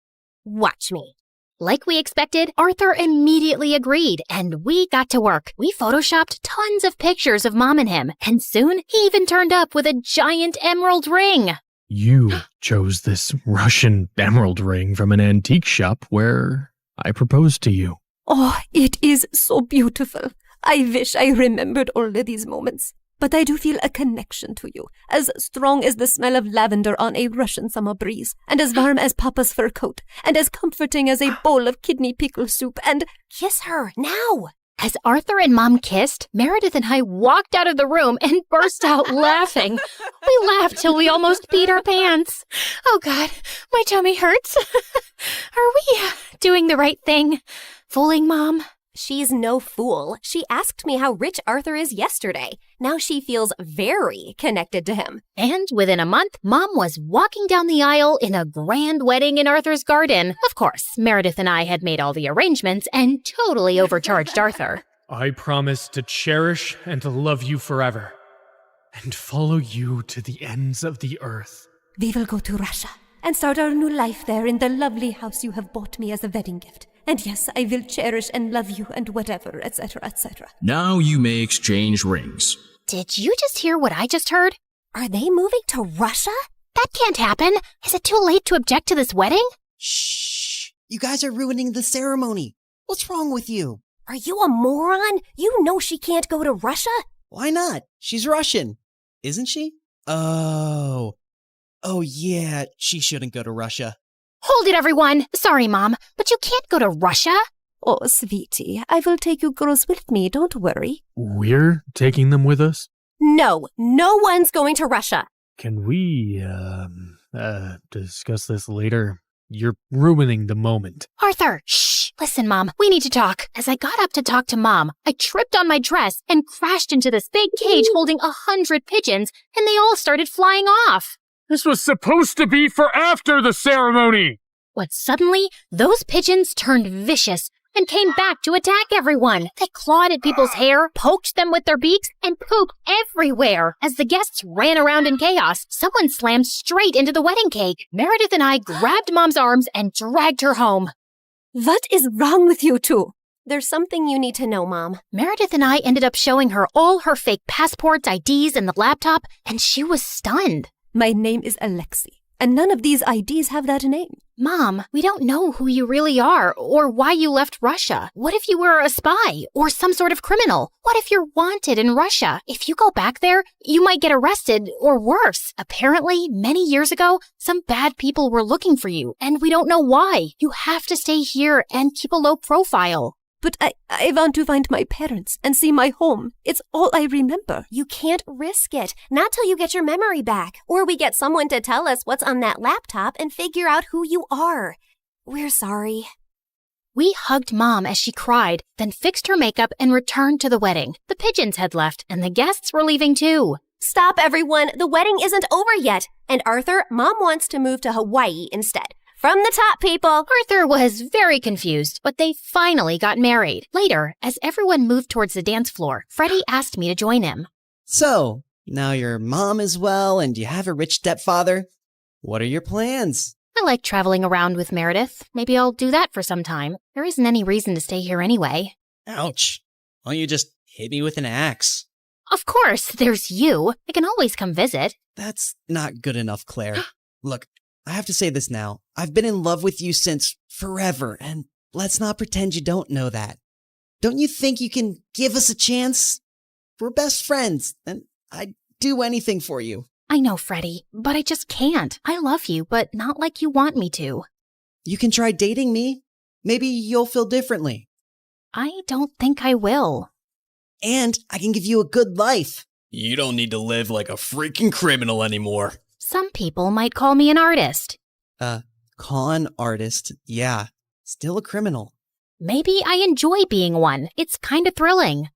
Watch me. Like we expected, Arthur immediately agreed, and we got to work. We photoshopped tons of pictures of Mom and him, and soon he even turned up with a giant emerald ring. You chose this Russian emerald ring from an antique shop where I proposed to you. Oh, it is so beautiful. I wish I remembered all of these moments. But I do feel a connection to you, as strong as the smell of lavender on a Russian summer breeze, and as warm as Papa's fur coat, and as comforting as a bowl of kidney pickle soup, and— Kiss her, now! As Arthur and Mom kissed, Meredith and I walked out of the room and burst out laughing. We laughed till we almost peed our pants. Oh God, my tummy hurts. Are we doing the right thing? Fooling Mom? She's no fool. She asked me how rich Arthur is yesterday. Now she feels very connected to him. And within a month, Mom was walking down the aisle in a grand wedding in Arthur's garden. Of course, Meredith and I had made all the arrangements and totally overcharged Arthur. I promise to cherish and to love you forever, and follow you to the ends of the earth. We will go to Russia and start our new life there in the lovely house you have bought me as a wedding gift. And yes, I will cherish and love you and whatever, etc., etc. Now you may exchange rings. Did you just hear what I just heard? Are they moving to Russia? That can't happen. Is it too late to object to this wedding? Shh! You guys are ruining the ceremony. What's wrong with you? Are you a moron? You know she can't go to Russia? Why not? She's Russian. Isn't she? Oh. Oh yeah, she shouldn't go to Russia. Hold it, everyone! Sorry, Mom, but you can't go to Russia. Oh, sweetie, I will take you girls with me, don't worry. We're taking them with us? No, no one's going to Russia. Can we, discuss this later? You're ruining the moment. Arthur, shh! Listen, Mom, we need to talk. As I got up to talk to Mom, I tripped on my dress and crashed into this big cage holding 100 pigeons, and they all started flying off. This was supposed to be for after the ceremony! But suddenly, those pigeons turned vicious and came back to attack everyone. They clawed at people's hair, poked them with their beaks, and pooped everywhere. As the guests ran around in chaos, someone slammed straight into the wedding cake. Meredith and I grabbed Mom's arms and dragged her home. What is wrong with you two? There's something you need to know, Mom. Meredith and I ended up showing her all her fake passports, IDs, and the laptop, and she was stunned. My name is Alexei, and none of these IDs have that name. Mom, we don't know who you really are or why you left Russia. What if you were a spy or some sort of criminal? What if you're wanted in Russia? If you go back there, you might get arrested or worse. Apparently, many years ago, some bad people were looking for you, and we don't know why. You have to stay here and keep a low profile. But I want to find my parents and see my home. It's all I remember. You can't risk it. Not till you get your memory back. Or we get someone to tell us what's on that laptop and figure out who you are. We're sorry. We hugged Mom as she cried, then fixed her makeup and returned to the wedding. The pigeons had left, and the guests were leaving too. Stop, everyone. The wedding isn't over yet. And Arthur, Mom wants to move to Hawaii instead. From the top, people! Arthur was very confused, but they finally got married. Later, as everyone moved towards the dance floor, Freddie asked me to join him. So, now your mom is well and you have a rich stepfather. What are your plans? I like traveling around with Meredith. Maybe I'll do that for some time. There isn't any reason to stay here anyway. Ouch. Why don't you just hit me with an axe? Of course, there's you. I can always come visit. That's not good enough, Claire. Look, I have to say this now. I've been in love with you since forever, and let's not pretend you don't know that. Don't you think you can give us a chance? We're best friends, and I'd do anything for you. I know, Freddie, but I just can't. I love you, but not like you want me to. You can try dating me. Maybe you'll feel differently. I don't think I will. And I can give you a good life. You don't need to live like a freaking criminal anymore. Some people might call me an artist. Con artist, yeah. Still a criminal. Maybe I enjoy being one. It's kind of thrilling.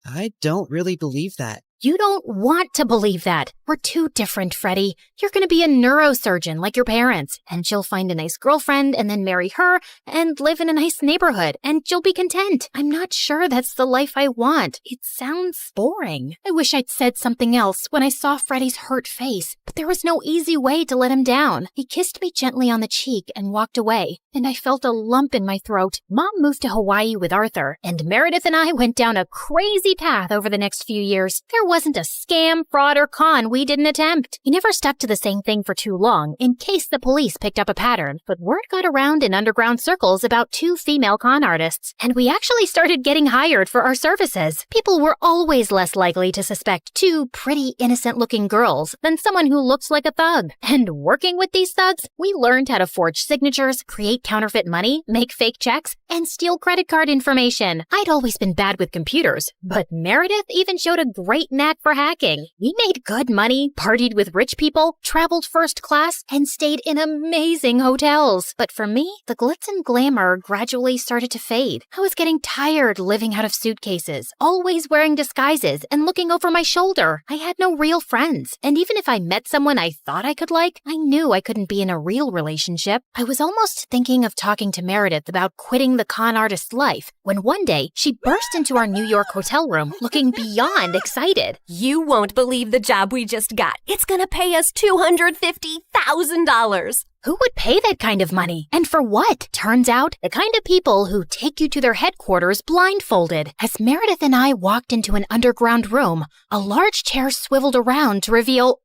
I don't really believe that. You don't want to believe that. We're too different, Freddie. You're going to be a neurosurgeon like your parents, and she'll find a nice girlfriend and then marry her and live in a nice neighborhood, and you'll be content. I'm not sure that's the life I want. It sounds boring. I wish I'd said something else when I saw Freddie's hurt face, but there was no easy way to let him down. He kissed me gently on the cheek and walked away, and I felt a lump in my throat. Mom moved to Hawaii with Arthur, and Meredith and I went down a crazy path over the next few years. There wasn't a scam, fraud, or con we didn't attempt. We never stuck to the same thing for too long, in case the police picked up a pattern, but word got around in underground circles about 2 female con artists, and we actually started getting hired for our services. People were always less likely to suspect 2 pretty, innocent-looking girls than someone who looks like a thug. And working with these thugs, we learned how to forge signatures, create counterfeit money, make fake checks, and steal credit card information. I'd always been bad with computers, but Meredith even showed a great knack for hacking. We made good money, partied with rich people, traveled first class, and stayed in amazing hotels. But for me, the glitz and glamour gradually started to fade. I was getting tired living out of suitcases, always wearing disguises and looking over my shoulder. I had no real friends, and even if I met someone I thought I could like, I knew I couldn't be in a real relationship. I was almost thinking of talking to Meredith about quitting the con artist life, when one day she burst into our New York hotel room looking beyond excited. You won't believe the job we just got. It's gonna pay us $250,000. Who would pay that kind of money? And for what? Turns out, the kind of people who take you to their headquarters blindfolded. As Meredith and I walked into an underground room, a large chair swiveled around to reveal...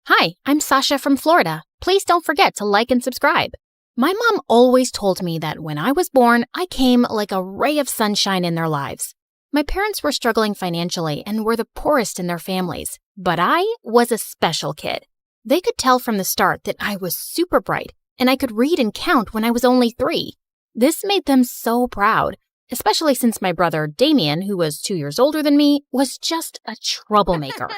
Hi, I'm Sasha from Florida. Please don't forget to like and subscribe. My mom always told me that when I was born, I came like a ray of sunshine in their lives. My parents were struggling financially and were the poorest in their families, but I was a special kid. They could tell from the start that I was super bright, and I could read and count when I was only 3. This made them so proud, especially since my brother Damien, who was 2 years older than me, was just a troublemaker.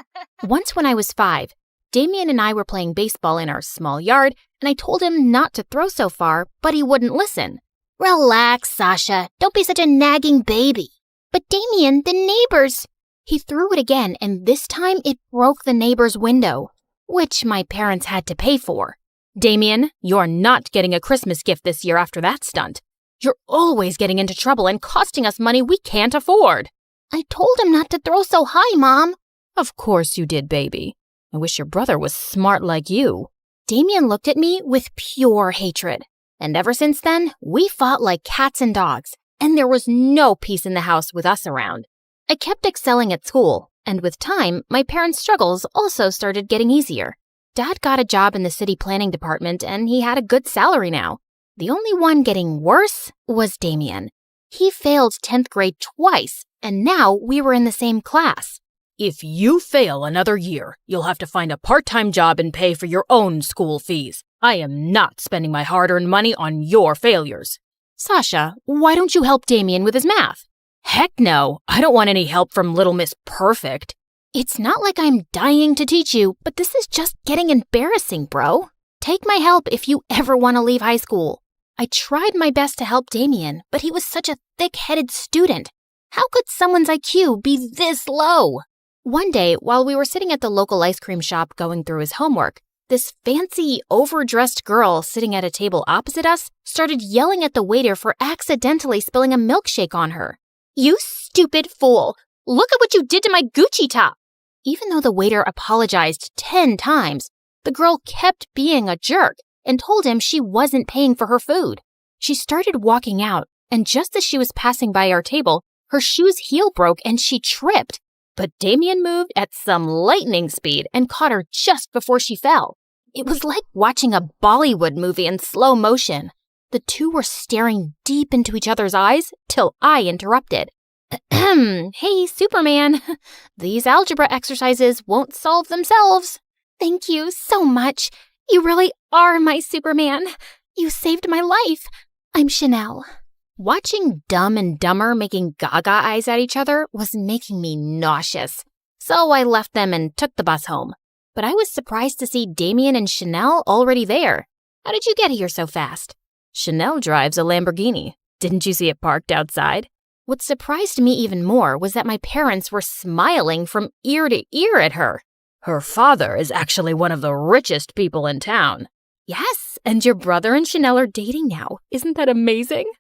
Once when I was 5, Damien and I were playing baseball in our small yard, and I told him not to throw so far, but he wouldn't listen. Relax, Sasha. Don't be such a nagging baby. But Damien, the neighbors... He threw it again, and this time it broke the neighbor's window, which my parents had to pay for. Damien, you're not getting a Christmas gift this year after that stunt. You're always getting into trouble and costing us money we can't afford. I told him not to throw so high, Mom. Of course you did, baby. I wish your brother was smart like you. Damien looked at me with pure hatred. And ever since then, we fought like cats and dogs, and there was no peace in the house with us around. I kept excelling at school, and with time, my parents' struggles also started getting easier. Dad got a job in the city planning department, and he had a good salary now. The only one getting worse was Damien. He failed 10th grade twice, and now we were in the same class. If you fail another year, you'll have to find a part-time job and pay for your own school fees. I am not spending my hard-earned money on your failures. Sasha, why don't you help Damien with his math? Heck no, I don't want any help from Little Miss Perfect. It's not like I'm dying to teach you, but this is just getting embarrassing, bro. Take my help if you ever want to leave high school. I tried my best to help Damien, but he was such a thick-headed student. How could someone's IQ be this low? One day, while we were sitting at the local ice cream shop going through his homework, this fancy, overdressed girl sitting at a table opposite us started yelling at the waiter for accidentally spilling a milkshake on her. You stupid fool! Look at what you did to my Gucci top! Even though the waiter apologized 10 times, the girl kept being a jerk and told him she wasn't paying for her food. She started walking out, and just as she was passing by our table, her shoe's heel broke and she tripped. But Damien moved at some lightning speed and caught her just before she fell. It was like watching a Bollywood movie in slow motion. The two were staring deep into each other's eyes till I interrupted. Hey, Superman, these algebra exercises won't solve themselves. Thank you so much. You really are my Superman. You saved my life. I'm Chanel. Watching Dumb and Dumber making gaga eyes at each other was making me nauseous. So I left them and took the bus home. But I was surprised to see Damien and Chanel already there. How did you get here so fast? Chanel drives a Lamborghini. Didn't you see it parked outside? What surprised me even more was that my parents were smiling from ear to ear at her. Her father is actually one of the richest people in town. Yes, and your brother and Chanel are dating now. Isn't that amazing?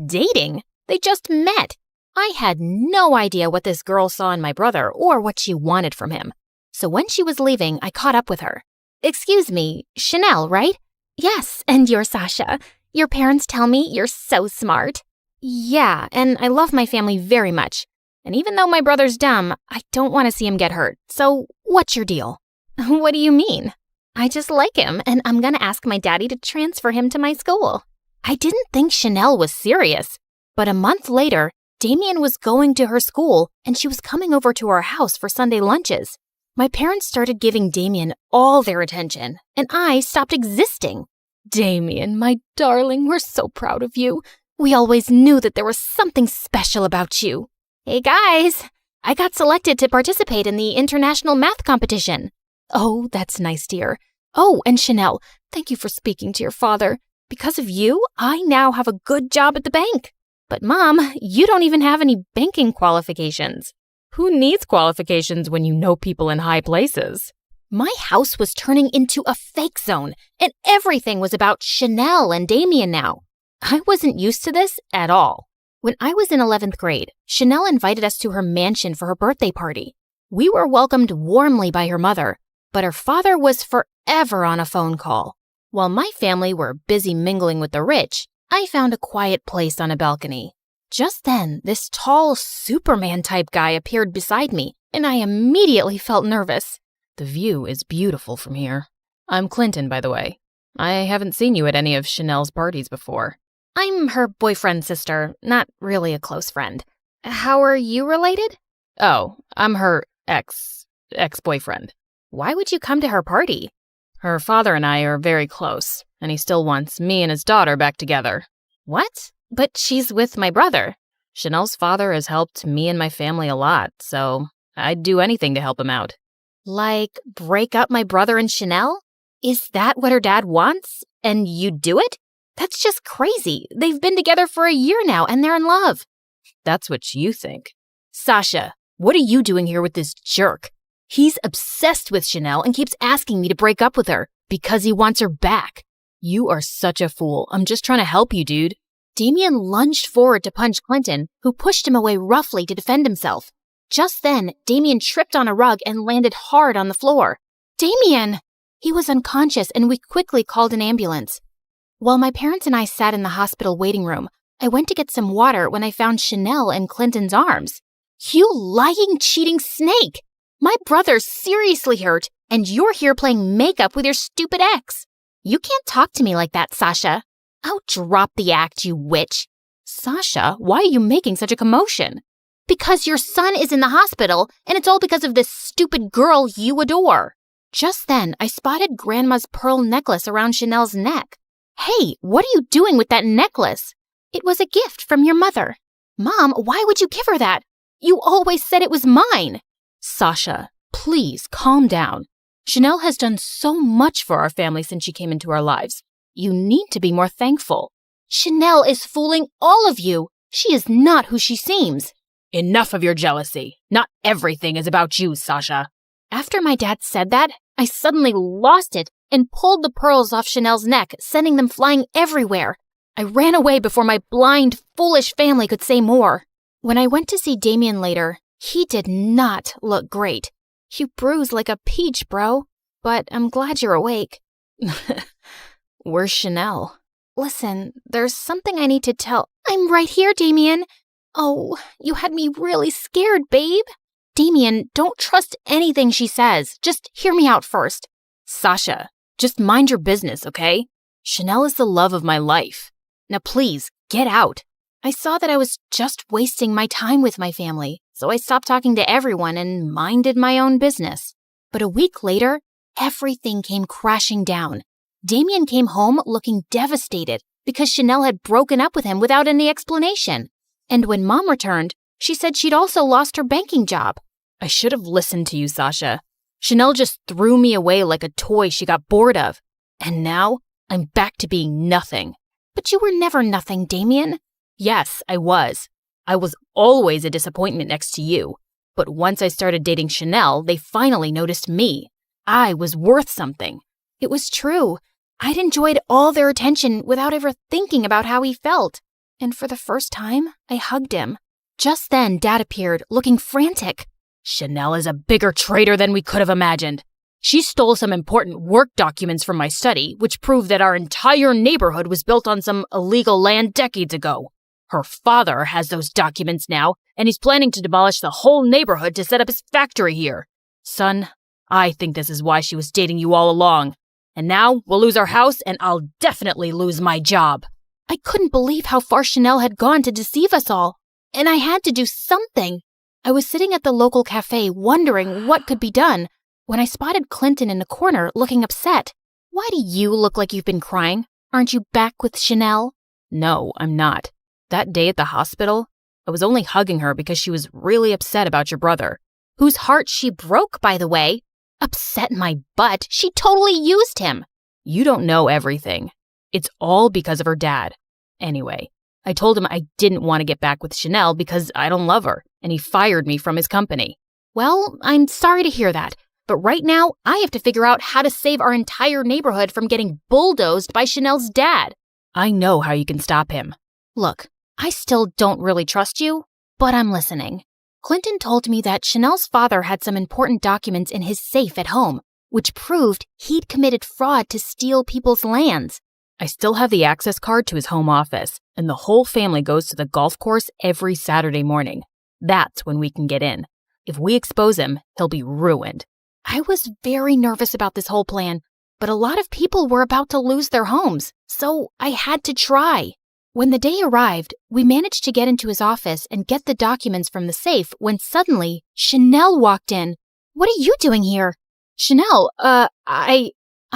Dating? They just met. I had no idea what this girl saw in my brother or what she wanted from him. So when she was leaving, I caught up with her. Excuse me, Chanel, right? Yes, and you're Sasha. Your parents tell me you're so smart. Yeah, and I love my family very much. And even though my brother's dumb, I don't want to see him get hurt. So what's your deal? What do you mean? I just like him, and I'm going to ask my daddy to transfer him to my school. I didn't think Chanel was serious. But a month later, Damien was going to her school, and she was coming over to our house for Sunday lunches. My parents started giving Damien all their attention, and I stopped existing. Damien, my darling, we're so proud of you. We always knew that there was something special about you. Hey guys, I got selected to participate in the international math competition. Oh, that's nice, dear. Oh, and Chanel, thank you for speaking to your father. Because of you, I now have a good job at the bank. But Mom, you don't even have any banking qualifications. Who needs qualifications when you know people in high places? My house was turning into a fake zone, and everything was about Chanel and Damien now. I wasn't used to this at all. When I was in 11th grade, Chanel invited us to her mansion for her birthday party. We were welcomed warmly by her mother, but her father was forever on a phone call. While my family were busy mingling with the rich, I found a quiet place on a balcony. Just then, this tall Superman-type guy appeared beside me, and I immediately felt nervous. The view is beautiful from here. I'm Clinton, by the way. I haven't seen you at any of Chanel's parties before. I'm her boyfriend's sister, not really a close friend. How are you related? Oh, I'm her ex-boyfriend. Why would you come to her party? Her father and I are very close, and he still wants me and his daughter back together. What? But she's with my brother. Chanel's father has helped me and my family a lot, so I'd do anything to help him out. Like, break up my brother and Chanel? Is that what her dad wants? And you'd do it? That's just crazy. They've been together for a year now, and they're in love. That's what you think. Sasha, what are you doing here with this jerk? He's obsessed with Chanel and keeps asking me to break up with her because he wants her back. You are such a fool. I'm just trying to help you, dude. Damien lunged forward to punch Clinton, who pushed him away roughly to defend himself. Just then, Damien tripped on a rug and landed hard on the floor. Damien! He was unconscious, and we quickly called an ambulance. While my parents and I sat in the hospital waiting room, I went to get some water when I found Chanel in Clinton's arms. You lying, cheating snake! My brother's seriously hurt, and you're here playing makeup with your stupid ex. You can't talk to me like that, Sasha. Oh, drop the act, you witch. Sasha, why are you making such a commotion? Because your son is in the hospital, and it's all because of this stupid girl you adore. Just then, I spotted Grandma's pearl necklace around Chanel's neck. Hey, what are you doing with that necklace? It was a gift from your mother. Mom, why would you give her that? You always said it was mine. Sasha, please calm down. Chanel has done so much for our family since she came into our lives. You need to be more thankful. Chanel is fooling all of you. She is not who she seems. Enough of your jealousy. Not everything is about you, Sasha. After my dad said that, I suddenly lost it and pulled the pearls off Chanel's neck, sending them flying everywhere. I ran away before my blind, foolish family could say more. When I went to see Damien later, he did not look great. You bruised like a peach, bro. But I'm glad you're awake. Where's Chanel? Listen, there's something I need to tell. I'm right here, Damien. Oh, you had me really scared, babe. Damien, don't trust anything she says. Just hear me out first. Sasha, just mind your business, okay? Chanel is the love of my life. Now please, get out. I saw that I was just wasting my time with my family, so I stopped talking to everyone and minded my own business. But a week later, everything came crashing down. Damien came home looking devastated because Chanel had broken up with him without any explanation. And when Mom returned, she said she'd also lost her banking job. I should have listened to you, Sasha. Chanel just threw me away like a toy she got bored of. And now, I'm back to being nothing. But you were never nothing, Damien. Yes, I was. I was always a disappointment next to you. But once I started dating Chanel, they finally noticed me. I was worth something. It was true. I'd enjoyed all their attention without ever thinking about how he felt. And for the first time, I hugged him. Just then, Dad appeared, looking frantic. Chanel is a bigger traitor than we could have imagined. She stole some important work documents from my study, which proved that our entire neighborhood was built on some illegal land decades ago. Her father has those documents now, and he's planning to demolish the whole neighborhood to set up his factory here. Son, I think this is why she was dating you all along. And now we'll lose our house, and I'll definitely lose my job. I couldn't believe how far Chanel had gone to deceive us all, and I had to do something. I was sitting at the local cafe wondering what could be done when I spotted Clinton in the corner looking upset. Why do you look like you've been crying? Aren't you back with Chanel? No, I'm not. That day at the hospital, I was only hugging her because she was really upset about your brother. Whose heart she broke, by the way. Upset my butt. She totally used him. You don't know everything. It's all because of her dad. Anyway, I told him I didn't want to get back with Chanel because I don't love her, and he fired me from his company. Well, I'm sorry to hear that, but right now I have to figure out how to save our entire neighborhood from getting bulldozed by Chanel's dad. I know how you can stop him. Look, I still don't really trust you, but I'm listening. Clinton told me that Chanel's father had some important documents in his safe at home, which proved he'd committed fraud to steal people's lands. I still have the access card to his home office, and the whole family goes to the golf course every Saturday morning. That's when we can get in. If we expose him, he'll be ruined. I was very nervous about this whole plan, but a lot of people were about to lose their homes, so I had to try. When the day arrived, we managed to get into his office and get the documents from the safe when suddenly Chanel walked in. "What are you doing here?" "Chanel, I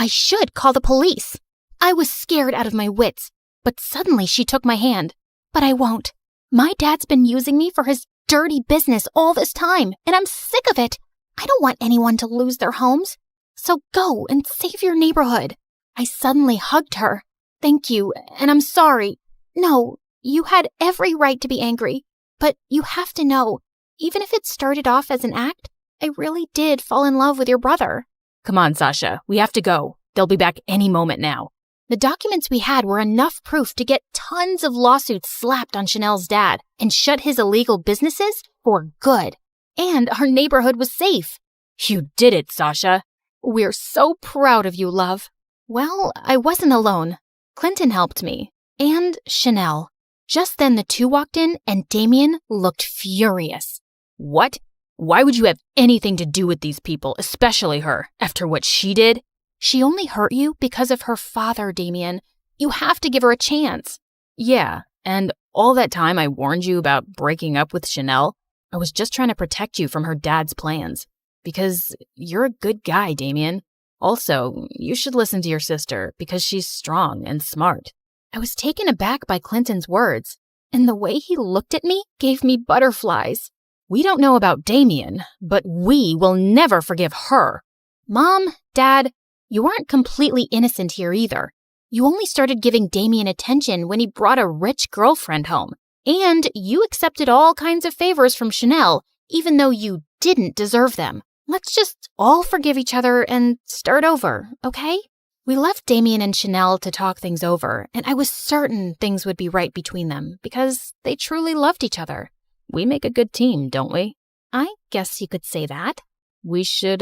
should call the police." I was scared out of my wits, but suddenly she took my hand. "But I won't. My dad's been using me for his dirty business all this time, and I'm sick of it. I don't want anyone to lose their homes. So go and save your neighborhood." I suddenly hugged her. "Thank you, and I'm sorry. No, you had every right to be angry, but you have to know, even if it started off as an act, I really did fall in love with your brother." "Come on, Sasha, we have to go. They'll be back any moment now." The documents we had were enough proof to get tons of lawsuits slapped on Chanel's dad and shut his illegal businesses for good. And our neighborhood was safe. "You did it, Sasha." "We're so proud of you, love." Well, I wasn't alone. Clinton helped me. And Chanel. Just then the two walked in and Damien looked furious. "What? Why would you have anything to do with these people, especially her, after what she did?" "She only hurt you because of her father, Damien. You have to give her a chance." "Yeah, and all that time I warned you about breaking up with Chanel. I was just trying to protect you from her dad's plans. Because you're a good guy, Damien. Also, you should listen to your sister because she's strong and smart." I was taken aback by Clinton's words, and the way he looked at me gave me butterflies. "We don't know about Damien, but we will never forgive her." "Mom, Dad, you aren't completely innocent here either. You only started giving Damien attention when he brought a rich girlfriend home, and you accepted all kinds of favors from Chanel, even though you didn't deserve them. Let's just all forgive each other and start over, okay?" We left Damien and Chanel to talk things over, and I was certain things would be right between them because they truly loved each other. We make a good team, don't we? I guess you could say that. We should,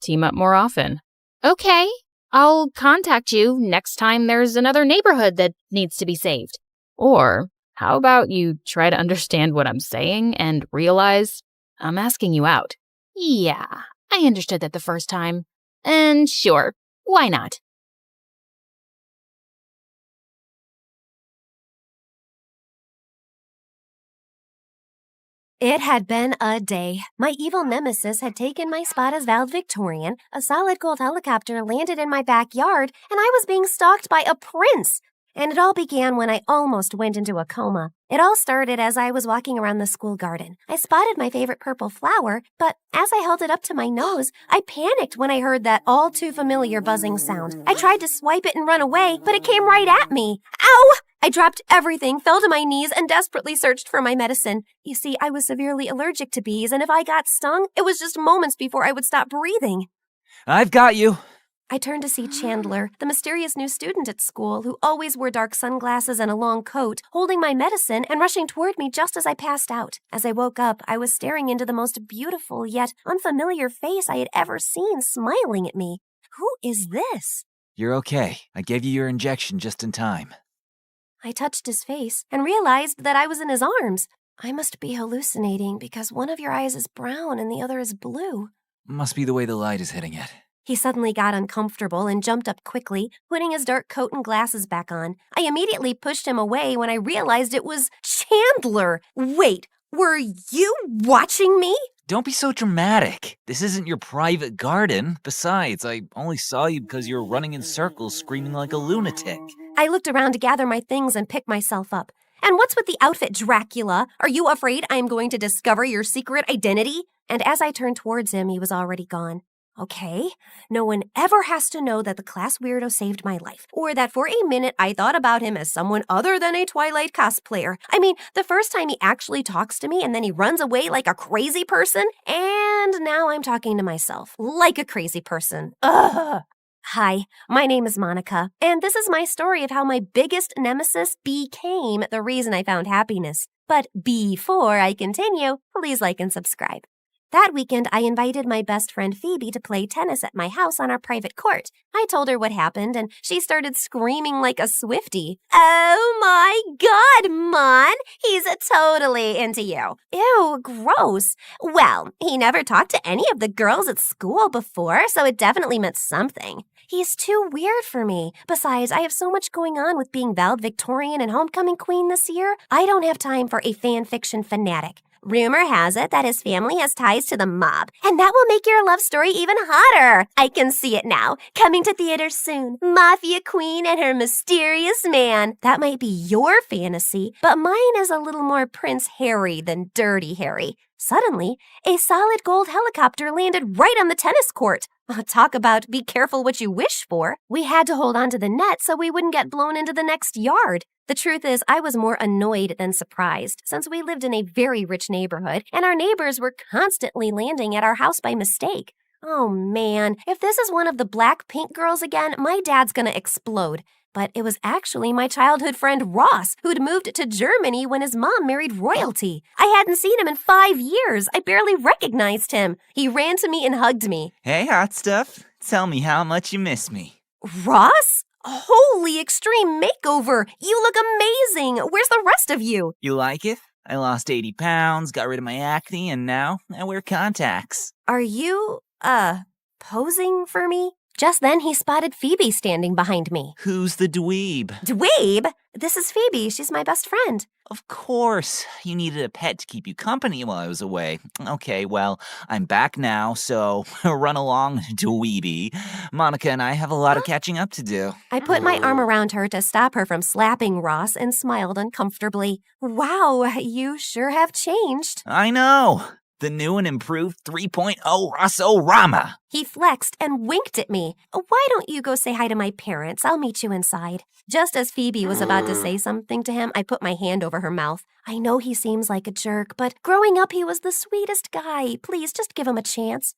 team up more often. Okay, I'll contact you next time there's another neighborhood that needs to be saved. Or how about you try to understand what I'm saying and realize I'm asking you out? Yeah, I understood that the first time. And sure, why not? It had been a day. My evil nemesis had taken my spot as valedictorian, a solid gold helicopter landed in my backyard, and I was being stalked by a prince. And it all began when I almost went into a coma. It all started as I was walking around the school garden. I spotted my favorite purple flower, but as I held it up to my nose, I panicked when I heard that all too familiar buzzing sound. I tried to swipe it and run away, but it came right at me. Ow! I dropped everything, fell to my knees, and desperately searched for my medicine. You see, I was severely allergic to bees, and if I got stung, it was just moments before I would stop breathing. "I've got you." I turned to see Chandler, the mysterious new student at school who always wore dark sunglasses and a long coat, holding my medicine and rushing toward me just as I passed out. As I woke up, I was staring into the most beautiful yet unfamiliar face I had ever seen smiling at me. Who is this? "You're okay. I gave you your injection just in time." I touched his face and realized that I was in his arms. I must be hallucinating because one of your eyes is brown and the other is blue. Must be the way the light is hitting it. He suddenly got uncomfortable and jumped up quickly, putting his dark coat and glasses back on. I immediately pushed him away when I realized it was Chandler. Wait, were you watching me? Don't be so dramatic. This isn't your private garden. Besides, I only saw you because you were running in circles screaming like a lunatic. I looked around to gather my things and pick myself up. And what's with the outfit, Dracula? Are you afraid I am going to discover your secret identity? And as I turned towards him, he was already gone. Okay, no one ever has to know that the class weirdo saved my life, or that for a minute I thought about him as someone other than a Twilight cosplayer. I mean, the first time he actually talks to me and then he runs away like a crazy person, and now I'm talking to myself like a crazy person. Ugh! Hi, my name is Monica, and this is my story of how my biggest nemesis became the reason I found happiness. But before I continue, please like and subscribe. That weekend, I invited my best friend Phoebe to play tennis at my house on our private court. I told her what happened, and she started screaming like a Swiftie. Oh my God, Mon! He's totally into you. Ew, gross. Well, he never talked to any of the girls at school before, so it definitely meant something. He's too weird for me. Besides, I have so much going on with being valedictorian and homecoming queen this year. I don't have time for a fan fiction fanatic. Rumor has it that his family has ties to the mob, and that will make your love story even hotter. I can see it now. Coming to theaters soon. Mafia queen and her mysterious man. That might be your fantasy, but mine is a little more Prince Harry than Dirty Harry. Suddenly, a solid gold helicopter landed right on the tennis court. Talk about be careful what you wish for. We had to hold on to the net so we wouldn't get blown into the next yard. The truth is, I was more annoyed than surprised, since we lived in a very rich neighborhood, and our neighbors were constantly landing at our house by mistake. Oh man, if this is one of the Blackpink girls again, my dad's gonna explode. But it was actually my childhood friend Ross, who'd moved to Germany when his mom married royalty. I hadn't seen him in 5 years. I barely recognized him. He ran to me and hugged me. Hey, hot stuff. Tell me how much you miss me. Ross? Holy extreme makeover! You look amazing! Where's the rest of you? You like it? I lost 80 pounds, got rid of my acne, and now I wear contacts. Are you, posing for me? Just then, he spotted Phoebe standing behind me. Who's the dweeb? Dweeb? This is Phoebe. She's my best friend. Of course. You needed a pet to keep you company while I was away. Okay, well, I'm back now, so run along, dweeby. Monica and I have a lot of catching up to do. I put my arm around her to stop her from slapping Ross and smiled uncomfortably. Wow, you sure have changed. I know. The new and improved 3.0 Rosso-Rama. He flexed and winked at me. Why don't you go say hi to my parents? I'll meet you inside. Just as Phoebe was about to say something to him, I put my hand over her mouth. I know he seems like a jerk, but growing up he was the sweetest guy. Please, just give him a chance.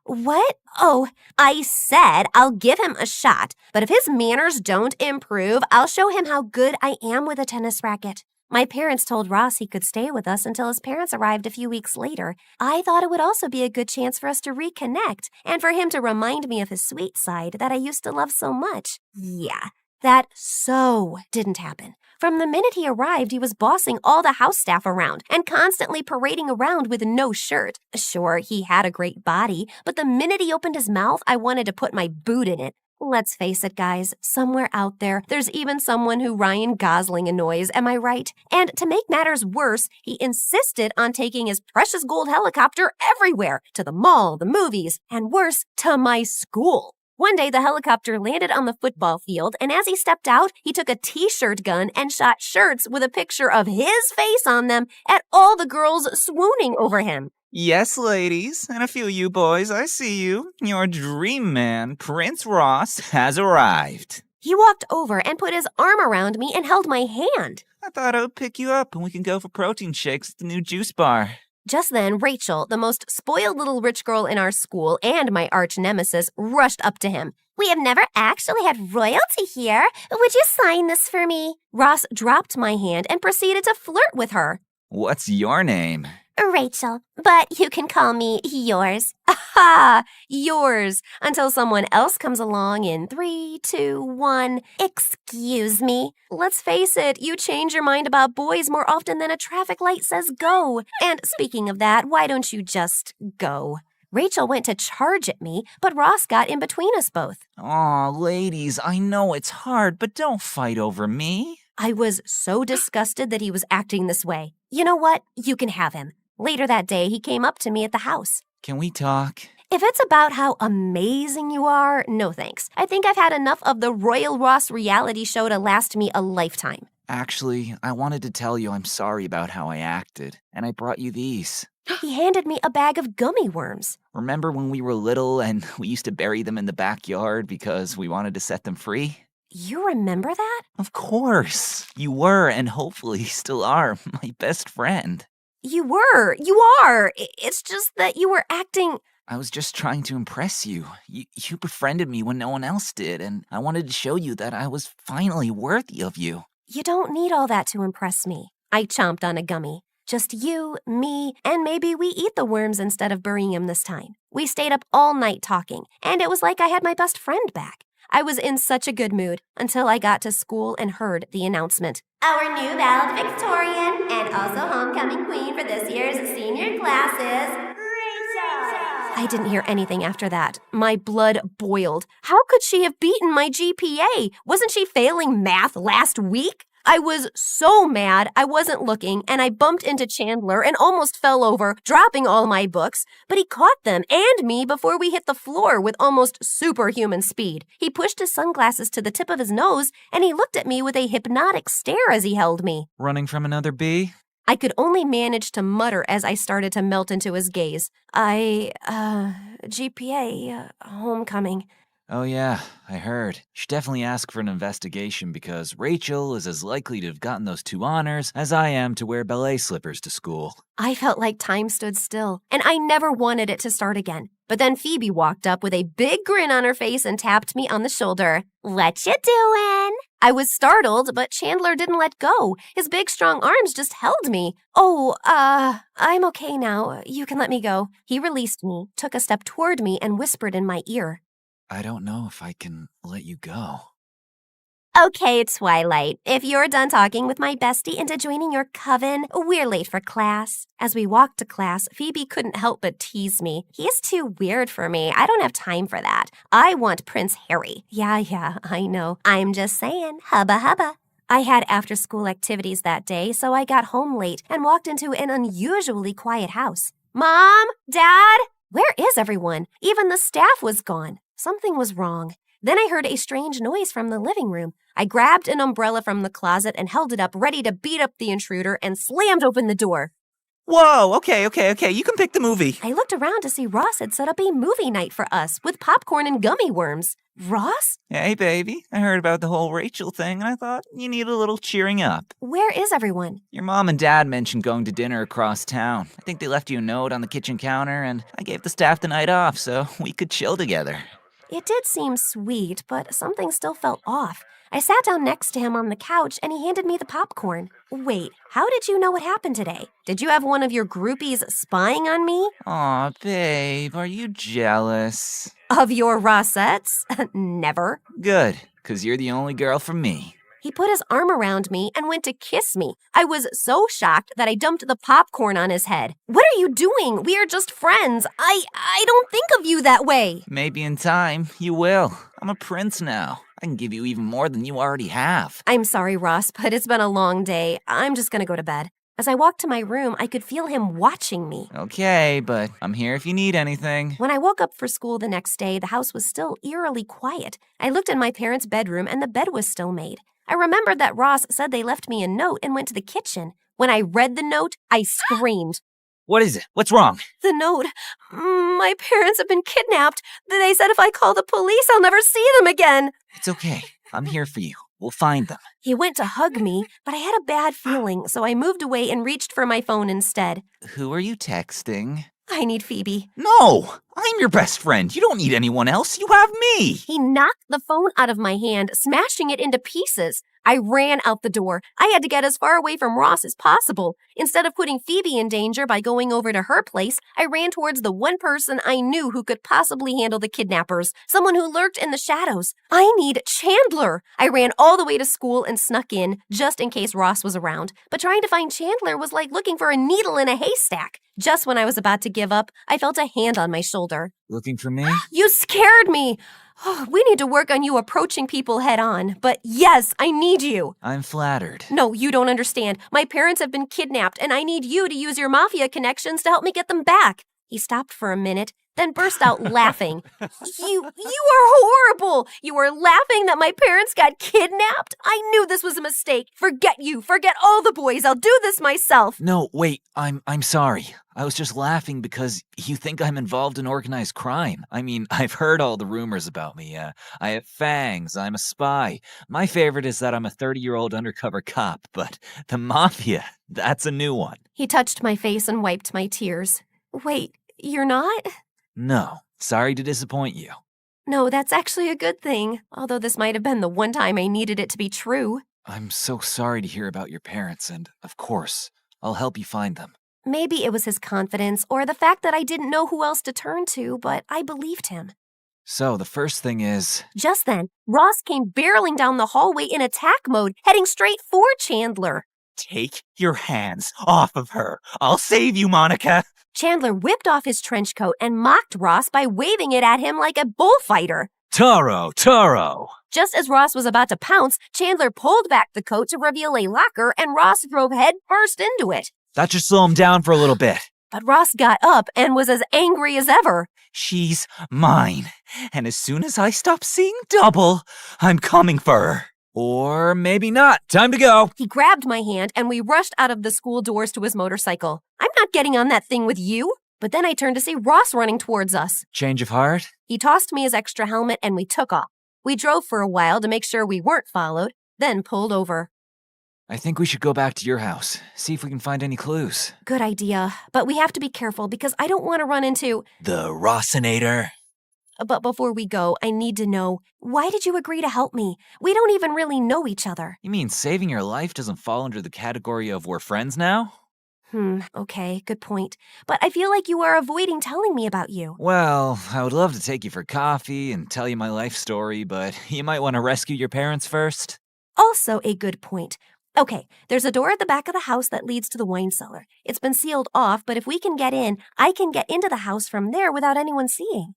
What? Oh, I said I'll give him a shot, but if his manners don't improve, I'll show him how good I am with a tennis racket. My parents told Ross he could stay with us until his parents arrived a few weeks later. I thought it would also be a good chance for us to reconnect and for him to remind me of his sweet side that I used to love so much. Yeah, that so didn't happen. From the minute he arrived, he was bossing all the house staff around and constantly parading around with no shirt. Sure, he had a great body, but the minute he opened his mouth, I wanted to put my boot in it. Let's face it, guys, somewhere out there's even someone who Ryan Gosling annoys, am I right? And to make matters worse, he insisted on taking his precious gold helicopter everywhere, to the mall, the movies, and worse, to my school. One day, the helicopter landed on the football field, and as he stepped out, he took a t-shirt gun and shot shirts with a picture of his face on them at all the girls swooning over him. Yes, ladies, and a few of you boys, I see you. Your dream man, Prince Ross, has arrived. He walked over and put his arm around me and held my hand. I thought I would pick you up and we can go for protein shakes at the new juice bar. Just then, Rachel, the most spoiled little rich girl in our school and my arch nemesis, rushed up to him. We have never actually had royalty here. Would you sign this for me? Ross dropped my hand and proceeded to flirt with her. What's your name? Rachel, but you can call me yours. Aha! Yours. Until someone else comes along in 3, 2, 1. Excuse me. Let's face it, you change your mind about boys more often than a traffic light says go. And speaking of that, why don't you just go? Rachel went to charge at me, but Ross got in between us both. Aw, ladies, I know it's hard, but don't fight over me. I was so disgusted that he was acting this way. You know what? You can have him. Later that day, he came up to me at the house. Can we talk? If it's about how amazing you are, no thanks. I think I've had enough of the Royal Ross reality show to last me a lifetime. Actually, I wanted to tell you I'm sorry about how I acted, and I brought you these. He handed me a bag of gummy worms. Remember when we were little and we used to bury them in the backyard because we wanted to set them free? You remember that? Of course. You were, and hopefully still are, my best friend. You are. It's just that you were acting... I was just trying to impress you. You befriended me when no one else did, and I wanted to show you that I was finally worthy of you. You don't need all that to impress me. I chomped on a gummy. Just you, me, and maybe we eat the worms instead of burying him this time. We stayed up all night talking, and it was like I had my best friend back. I was in such a good mood until I got to school and heard the announcement. Our new valedictorian and also homecoming queen for this year's senior class is Rachel. I didn't hear anything after that. My blood boiled. How could she have beaten my GPA? Wasn't she failing math last week? I was so mad I wasn't looking, and I bumped into Chandler and almost fell over, dropping all my books. But he caught them and me before we hit the floor with almost superhuman speed. He pushed his sunglasses to the tip of his nose, and he looked at me with a hypnotic stare as he held me. Running from another bee? I could only manage to mutter as I started to melt into his gaze. GPA, homecoming. Oh yeah, I heard. You should definitely ask for an investigation because Rachel is as likely to have gotten those 2 honors as I am to wear ballet slippers to school. I felt like time stood still, and I never wanted it to start again. But then Phoebe walked up with a big grin on her face and tapped me on the shoulder. What you doing? I was startled, but Chandler didn't let go. His big, strong arms just held me. Oh, I'm okay now. You can let me go. He released me, took a step toward me, and whispered in my ear. I don't know if I can let you go. Okay, Twilight. If you're done talking with my bestie into joining your coven, we're late for class. As we walked to class, Phoebe couldn't help but tease me. He's too weird for me. I don't have time for that. I want Prince Harry. Yeah, I know. I'm just saying, hubba hubba. I had after-school activities that day, so I got home late and walked into an unusually quiet house. Mom? Dad? Where is everyone? Even the staff was gone. Something was wrong. Then I heard a strange noise from the living room. I grabbed an umbrella from the closet and held it up, ready to beat up the intruder, and slammed open the door. Whoa, okay, you can pick the movie. I looked around to see Ross had set up a movie night for us with popcorn and gummy worms. Ross? Hey, baby, I heard about the whole Rachel thing, and I thought you need a little cheering up. Where is everyone? Your mom and dad mentioned going to dinner across town. I think they left you a note on the kitchen counter, and I gave the staff the night off so we could chill together. It did seem sweet, but something still felt off. I sat down next to him on the couch, and he handed me the popcorn. Wait, how did you know what happened today? Did you have one of your groupies spying on me? Aw, babe, are you jealous? Of your Rossettes? Never. Good, 'cause you're the only girl for me. He put his arm around me and went to kiss me. I was so shocked that I dumped the popcorn on his head. What are you doing? We are just friends. I don't think of you that way. Maybe in time, you will. I'm a prince now. I can give you even more than you already have. I'm sorry, Ross, but it's been a long day. I'm just gonna go to bed. As I walked to my room, I could feel him watching me. Okay, but I'm here if you need anything. When I woke up for school the next day, the house was still eerily quiet. I looked in my parents' bedroom and the bed was still made. I remembered that Ross said they left me a note and went to the kitchen. When I read the note, I screamed. What is it? What's wrong? The note. My parents have been kidnapped. They said if I call the police, I'll never see them again. It's okay. I'm here for you. We'll find them. He went to hug me, but I had a bad feeling, so I moved away and reached for my phone instead. Who are you texting? I need Phoebe. No! I'm your best friend. You don't need anyone else. You have me. He knocked the phone out of my hand, smashing it into pieces. I ran out the door. I had to get as far away from Ross as possible. Instead of putting Phoebe in danger by going over to her place, I ran towards the one person I knew who could possibly handle the kidnappers, someone who lurked in the shadows. I need Chandler. I ran all the way to school and snuck in, just in case Ross was around. But trying to find Chandler was like looking for a needle in a haystack. Just when I was about to give up, I felt a hand on my shoulder. Looking for me? You scared me! Oh, we need to work on you approaching people head on. But yes, I need you. I'm flattered. No, you don't understand. My parents have been kidnapped, and I need you to use your mafia connections to help me get them back. He stopped for a minute, then burst out laughing. You are horrible! You are laughing that my parents got kidnapped? I knew this was a mistake. Forget you. Forget all the boys. I'll do this myself. No, wait. I'm sorry. I was just laughing because you think I'm involved in organized crime. I mean, I've heard all the rumors about me. I have fangs. I'm a spy. My favorite is that I'm a 30-year-old undercover cop, but the mafia, that's a new one. He touched my face and wiped my tears. Wait, you're not? No, sorry to disappoint you. No, that's actually a good thing, although this might have been the one time I needed it to be true. I'm so sorry to hear about your parents, and of course, I'll help you find them. Maybe it was his confidence or the fact that I didn't know who else to turn to, but I believed him. So, the first thing is... Just then, Ross came barreling down the hallway in attack mode, heading straight for Chandler. Take your hands off of her. I'll save you, Monica. Chandler whipped off his trench coat and mocked Ross by waving it at him like a bullfighter. Toro. Just as Ross was about to pounce, Chandler pulled back the coat to reveal a locker, and Ross drove head first into it. That should slow him down for a little bit. But Ross got up and was as angry as ever. She's mine. And as soon as I stop seeing double, I'm coming for her. Or maybe not. Time to go. He grabbed my hand and we rushed out of the school doors to his motorcycle. I'm not getting on that thing with you. But then I turned to see Ross running towards us. Change of heart? He tossed me his extra helmet and we took off. We drove for a while to make sure we weren't followed, then pulled over. I think we should go back to your house, see if we can find any clues. Good idea, but we have to be careful because I don't want to run into... The Rossinator. But before we go, I need to know, why did you agree to help me? We don't even really know each other. You mean saving your life doesn't fall under the category of we're friends now? Okay, good point. But I feel like you are avoiding telling me about you. Well, I would love to take you for coffee and tell you my life story, but you might want to rescue your parents first. Also a good point. Okay, there's a door at the back of the house that leads to the wine cellar. It's been sealed off, but if we can get in, I can get into the house from there without anyone seeing.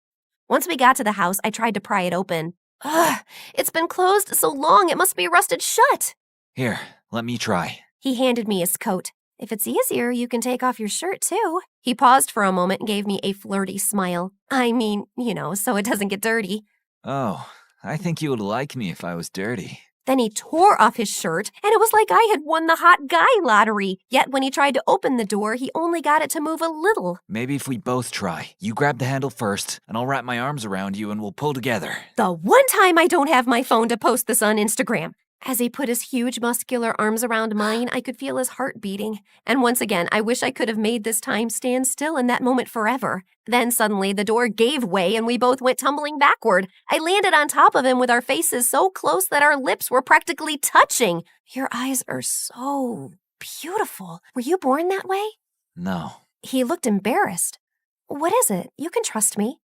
Once we got to the house, I tried to pry it open. Ugh, it's been closed so long it must be rusted shut. Here, let me try. He handed me his coat. If it's easier, you can take off your shirt too. He paused for a moment and gave me a flirty smile. I mean, so it doesn't get dirty. Oh, I think you would like me if I was dirty. Then he tore off his shirt, and it was like I had won the hot guy lottery. Yet when he tried to open the door, he only got it to move a little. Maybe if we both try. You grab the handle first, and I'll wrap my arms around you and we'll pull together. The one time I don't have my phone to post this on Instagram. As he put his huge muscular arms around mine, I could feel his heart beating. And once again, I wish I could have made this time stand still in that moment forever. Then suddenly the door gave way and we both went tumbling backward. I landed on top of him with our faces so close that our lips were practically touching. Your eyes are so beautiful. Were you born that way? No. He looked embarrassed. What is it? You can trust me.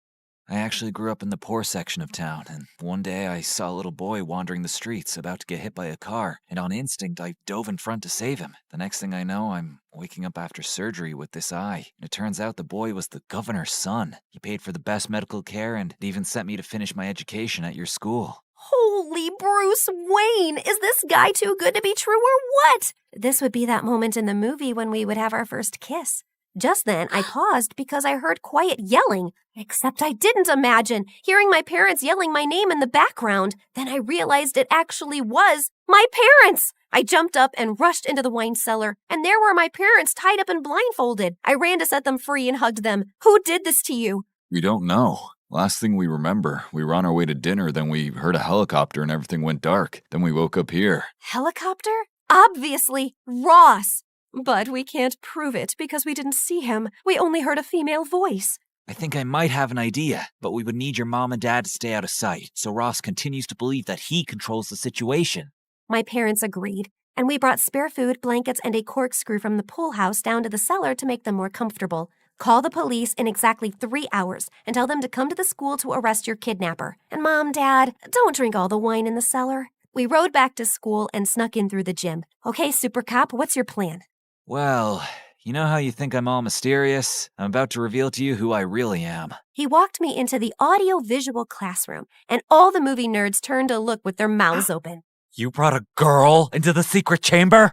I actually grew up in the poor section of town, and one day I saw a little boy wandering the streets about to get hit by a car, and on instinct I dove in front to save him. The next thing I know, I'm waking up after surgery with this eye, and it turns out the boy was the governor's son. He paid for the best medical care and even sent me to finish my education at your school. Holy Bruce Wayne! Is this guy too good to be true or what? This would be that moment in the movie when we would have our first kiss. Just then, I paused because I heard quiet yelling, except I didn't imagine hearing my parents yelling my name in the background. Then I realized it actually was my parents. I jumped up and rushed into the wine cellar, and there were my parents tied up and blindfolded. I ran to set them free and hugged them. Who did this to you? We don't know. Last thing we remember, we were on our way to dinner, then we heard a helicopter and everything went dark. Then we woke up here. Helicopter? Obviously, Ross. But we can't prove it because we didn't see him. We only heard a female voice. I think I might have an idea, but we would need your mom and dad to stay out of sight, so Ross continues to believe that he controls the situation. My parents agreed, and we brought spare food, blankets, and a corkscrew from the pool house down to the cellar to make them more comfortable. Call the police in exactly 3 hours and tell them to come to the school to arrest your kidnapper. And Mom, Dad, don't drink all the wine in the cellar. We rode back to school and snuck in through the gym. Okay, Super Cop, what's your plan? Well, you know how you think I'm all mysterious? I'm about to reveal to you who I really am. He walked me into the audio-visual classroom, and all the movie nerds turned to look with their mouths open. You brought a girl into the secret chamber?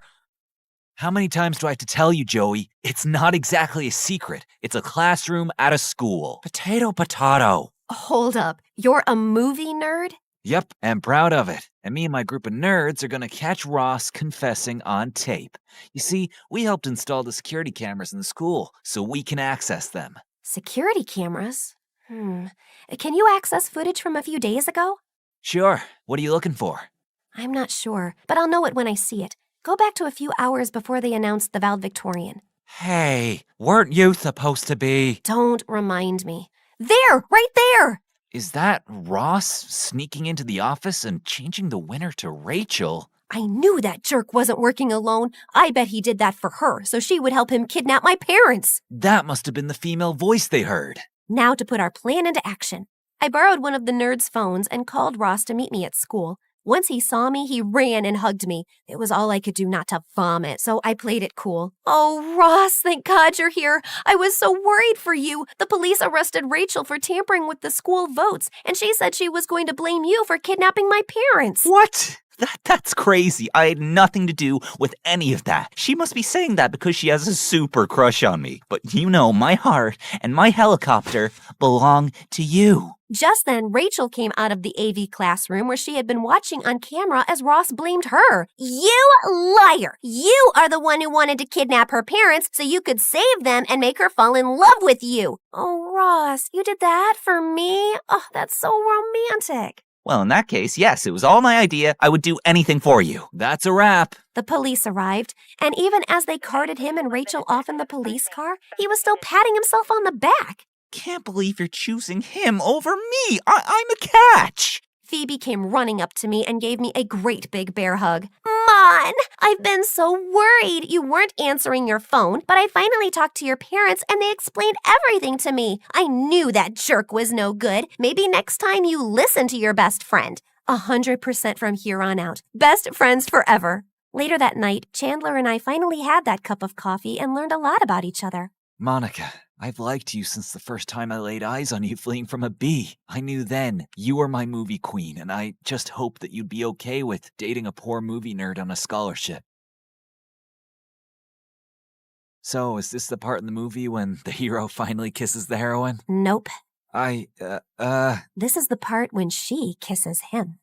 How many times do I have to tell you, Joey? It's not exactly a secret. It's a classroom at a school. Potato, potato. Hold up. You're a movie nerd? Yep, I'm proud of it. And me and my group of nerds are gonna catch Ross confessing on tape. You see, we helped install the security cameras in the school, so we can access them. Security cameras? Can you access footage from a few days ago? Sure. What are you looking for? I'm not sure, but I'll know it when I see it. Go back to a few hours before they announced the valedictorian. Hey, weren't you supposed to be? Don't remind me. There! Right there! Is that Ross sneaking into the office and changing the winner to Rachel? I knew that jerk wasn't working alone. I bet he did that for her, so she would help him kidnap my parents. That must have been the female voice they heard. Now to put our plan into action. I borrowed one of the nerds' phones and called Ross to meet me at school. Once he saw me, he ran and hugged me. It was all I could do not to vomit, so I played it cool. Oh, Ross, thank God you're here. I was so worried for you. The police arrested Rachel for tampering with the school votes, and she said she was going to blame you for kidnapping my parents. What? That's crazy. I had nothing to do with any of that. She must be saying that because she has a super crush on me. But you know, my heart and my helicopter belong to you. Just then, Rachel came out of the AV classroom where she had been watching on camera as Ross blamed her. You liar! You are the one who wanted to kidnap her parents so you could save them and make her fall in love with you. Oh, Ross, you did that for me? Oh, that's so romantic. Well, in that case, yes, it was all my idea. I would do anything for you. That's a wrap. The police arrived, and even as they carted him and Rachel off in the police car, he was still patting himself on the back. Can't believe you're choosing him over me. I'm a catch. Phoebe came running up to me and gave me a great big bear hug. Mon, I've been so worried. You weren't answering your phone, but I finally talked to your parents and they explained everything to me. I knew that jerk was no good. Maybe next time you listen to your best friend. 100% from here on out. Best friends forever. Later that night, Chandler and I finally had that cup of coffee and learned a lot about each other. Monica, I've liked you since the first time I laid eyes on you fleeing from a bee. I knew then you were my movie queen, and I just hoped that you'd be okay with dating a poor movie nerd on a scholarship. So, is this the part in the movie when the hero finally kisses the heroine? Nope. This is the part when she kisses him.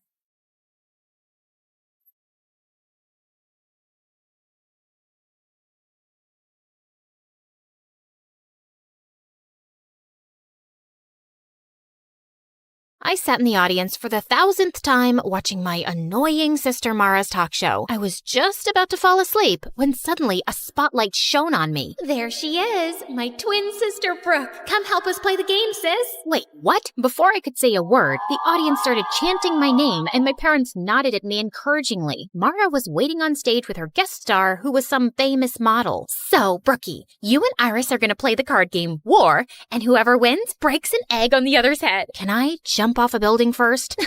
I sat in the audience for the 1000th time watching my annoying sister Mara's talk show. I was just about to fall asleep when suddenly a spotlight shone on me. There she is, my twin sister Brooke. Come help us play the game, sis. Wait, what? Before I could say a word, the audience started chanting my name and my parents nodded at me encouragingly. Mara was waiting on stage with her guest star, who was some famous model. So, Brookie, you and Iris are going to play the card game War, and whoever wins breaks an egg on the other's head. Can I jump off a building first?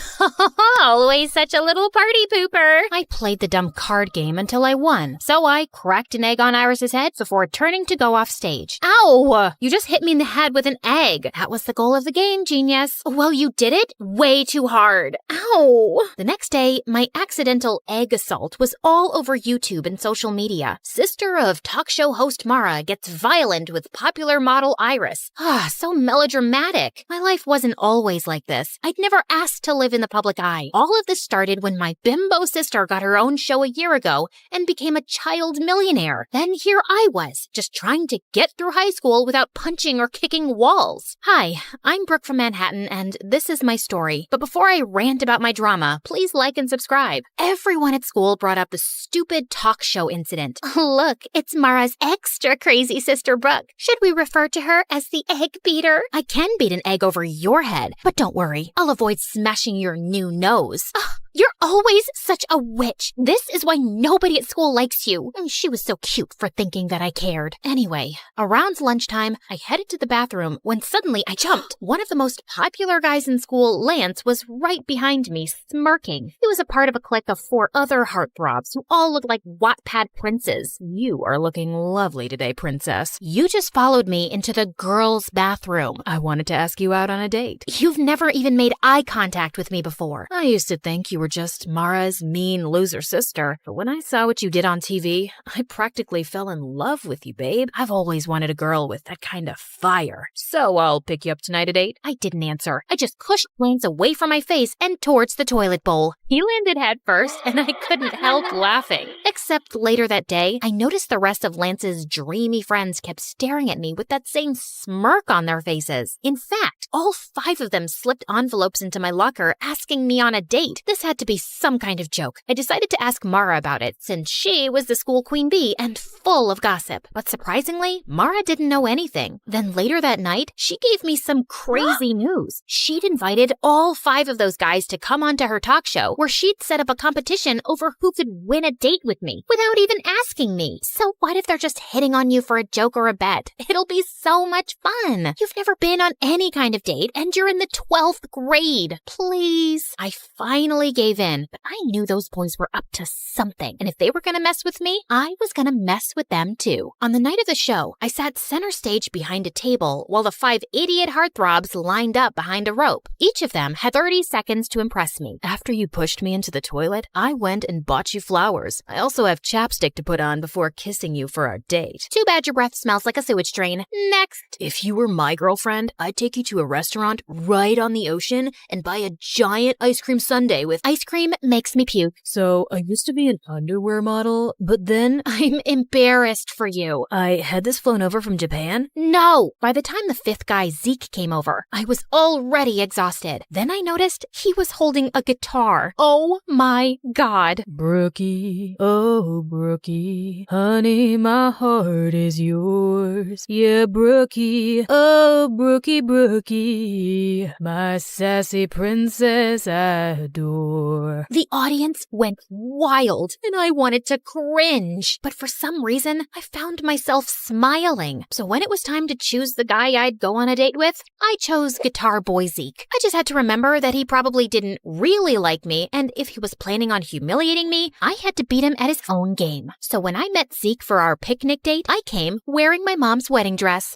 Always such a little party pooper. I played the dumb card game until I won, so I cracked an egg on Iris's head before turning to go off stage. Ow! You just hit me in the head with an egg. That was the goal of the game, genius. Well, you did it way too hard. Ow! The next day, my accidental egg assault was all over YouTube and social media. Sister of talk show host Mara gets violent with popular model Iris. So melodramatic. My life wasn't always like this. I'd never asked to live in the public eye. All of this started when my bimbo sister got her own show a year ago and became a child millionaire. Then here I was, just trying to get through high school without punching or kicking walls. Hi, I'm Brooke from Manhattan, and this is my story. But before I rant about my drama, please like and subscribe. Everyone at school brought up the stupid talk show incident. Look, it's Mara's extra crazy sister Brooke. Should we refer to her as the egg beater? I can beat an egg over your head, but don't worry. I'll avoid smashing your new nose. You're always such a witch. This is why nobody at school likes you. She was so cute for thinking that I cared. Anyway, around lunchtime, I headed to the bathroom when suddenly I jumped. One of the most popular guys in school, Lance, was right behind me, smirking. He was a part of a clique of 4 other heartthrobs who all looked like Wattpad princes. You are looking lovely today, princess. You just followed me into the girls' bathroom. I wanted to ask you out on a date. You've never even made eye contact with me before. I used to think you were just Mara's mean loser sister, but when I saw what you did on TV, I practically fell in love with you, babe. I've always wanted a girl with that kind of fire. So I'll pick you up tonight at 8. I didn't answer. I just pushed Lance away from my face and towards the toilet bowl. He landed head first, and I couldn't help laughing. Except later that day, I noticed the rest of Lance's dreamy friends kept staring at me with that same smirk on their faces. In fact, all 5 of them slipped envelopes into my locker asking me on a date. This had had to be some kind of joke. I decided to ask Mara about it, since she was the school queen bee and full of gossip. But surprisingly, Mara didn't know anything. Then later that night, she gave me some crazy news. She'd invited all 5 of those guys to come onto her talk show, where she'd set up a competition over who could win a date with me, without even asking me. So what if they're just hitting on you for a joke or a bet? It'll be so much fun. You've never been on any kind of date, and you're in the 12th grade. Please. I finally gave in, but I knew those boys were up to something, and if they were gonna mess with me, I was gonna mess with them too. On the night of the show, I sat center stage behind a table while the 5 idiot heartthrobs lined up behind a rope. Each of them had 30 seconds to impress me. After you pushed me into the toilet, I went and bought you flowers. I also have chapstick to put on before kissing you for our date. Too bad your breath smells like a sewage drain. Next. If you were my girlfriend, I'd take you to a restaurant right on the ocean and buy a giant ice cream sundae with ice cream makes me puke. So I used to be an underwear model, but then I'm embarrassed for you. I had this flown over from Japan. No! By the time the 5th guy, Zeke, came over, I was already exhausted. Then I noticed he was holding a guitar. Oh my God. Brookie, oh Brookie, honey, my heart is yours. Yeah, Brookie, oh Brookie, Brookie, my sassy princess I adore. The audience went wild, and I wanted to cringe. But for some reason, I found myself smiling. So when it was time to choose the guy I'd go on a date with, I chose Guitar Boy Zeke. I just had to remember that he probably didn't really like me, and if he was planning on humiliating me, I had to beat him at his own game. So when I met Zeke for our picnic date, I came wearing my mom's wedding dress.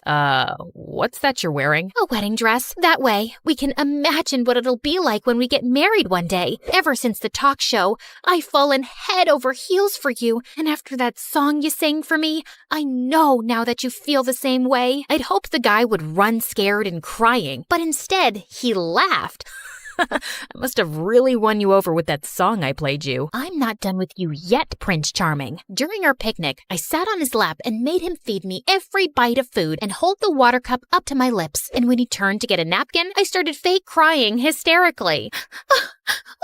What's that you're wearing? A wedding dress. That way, we can imagine what it'll be like when we get married one day. Ever since the talk show, I've fallen head over heels for you, and after that song you sang for me, I know now that you feel the same way. I'd hoped the guy would run scared and crying, but instead, he laughed. I must have really won you over with that song I played you. I'm not done with you yet, Prince Charming. During our picnic, I sat on his lap and made him feed me every bite of food and hold the water cup up to my lips. And when he turned to get a napkin, I started fake crying hysterically.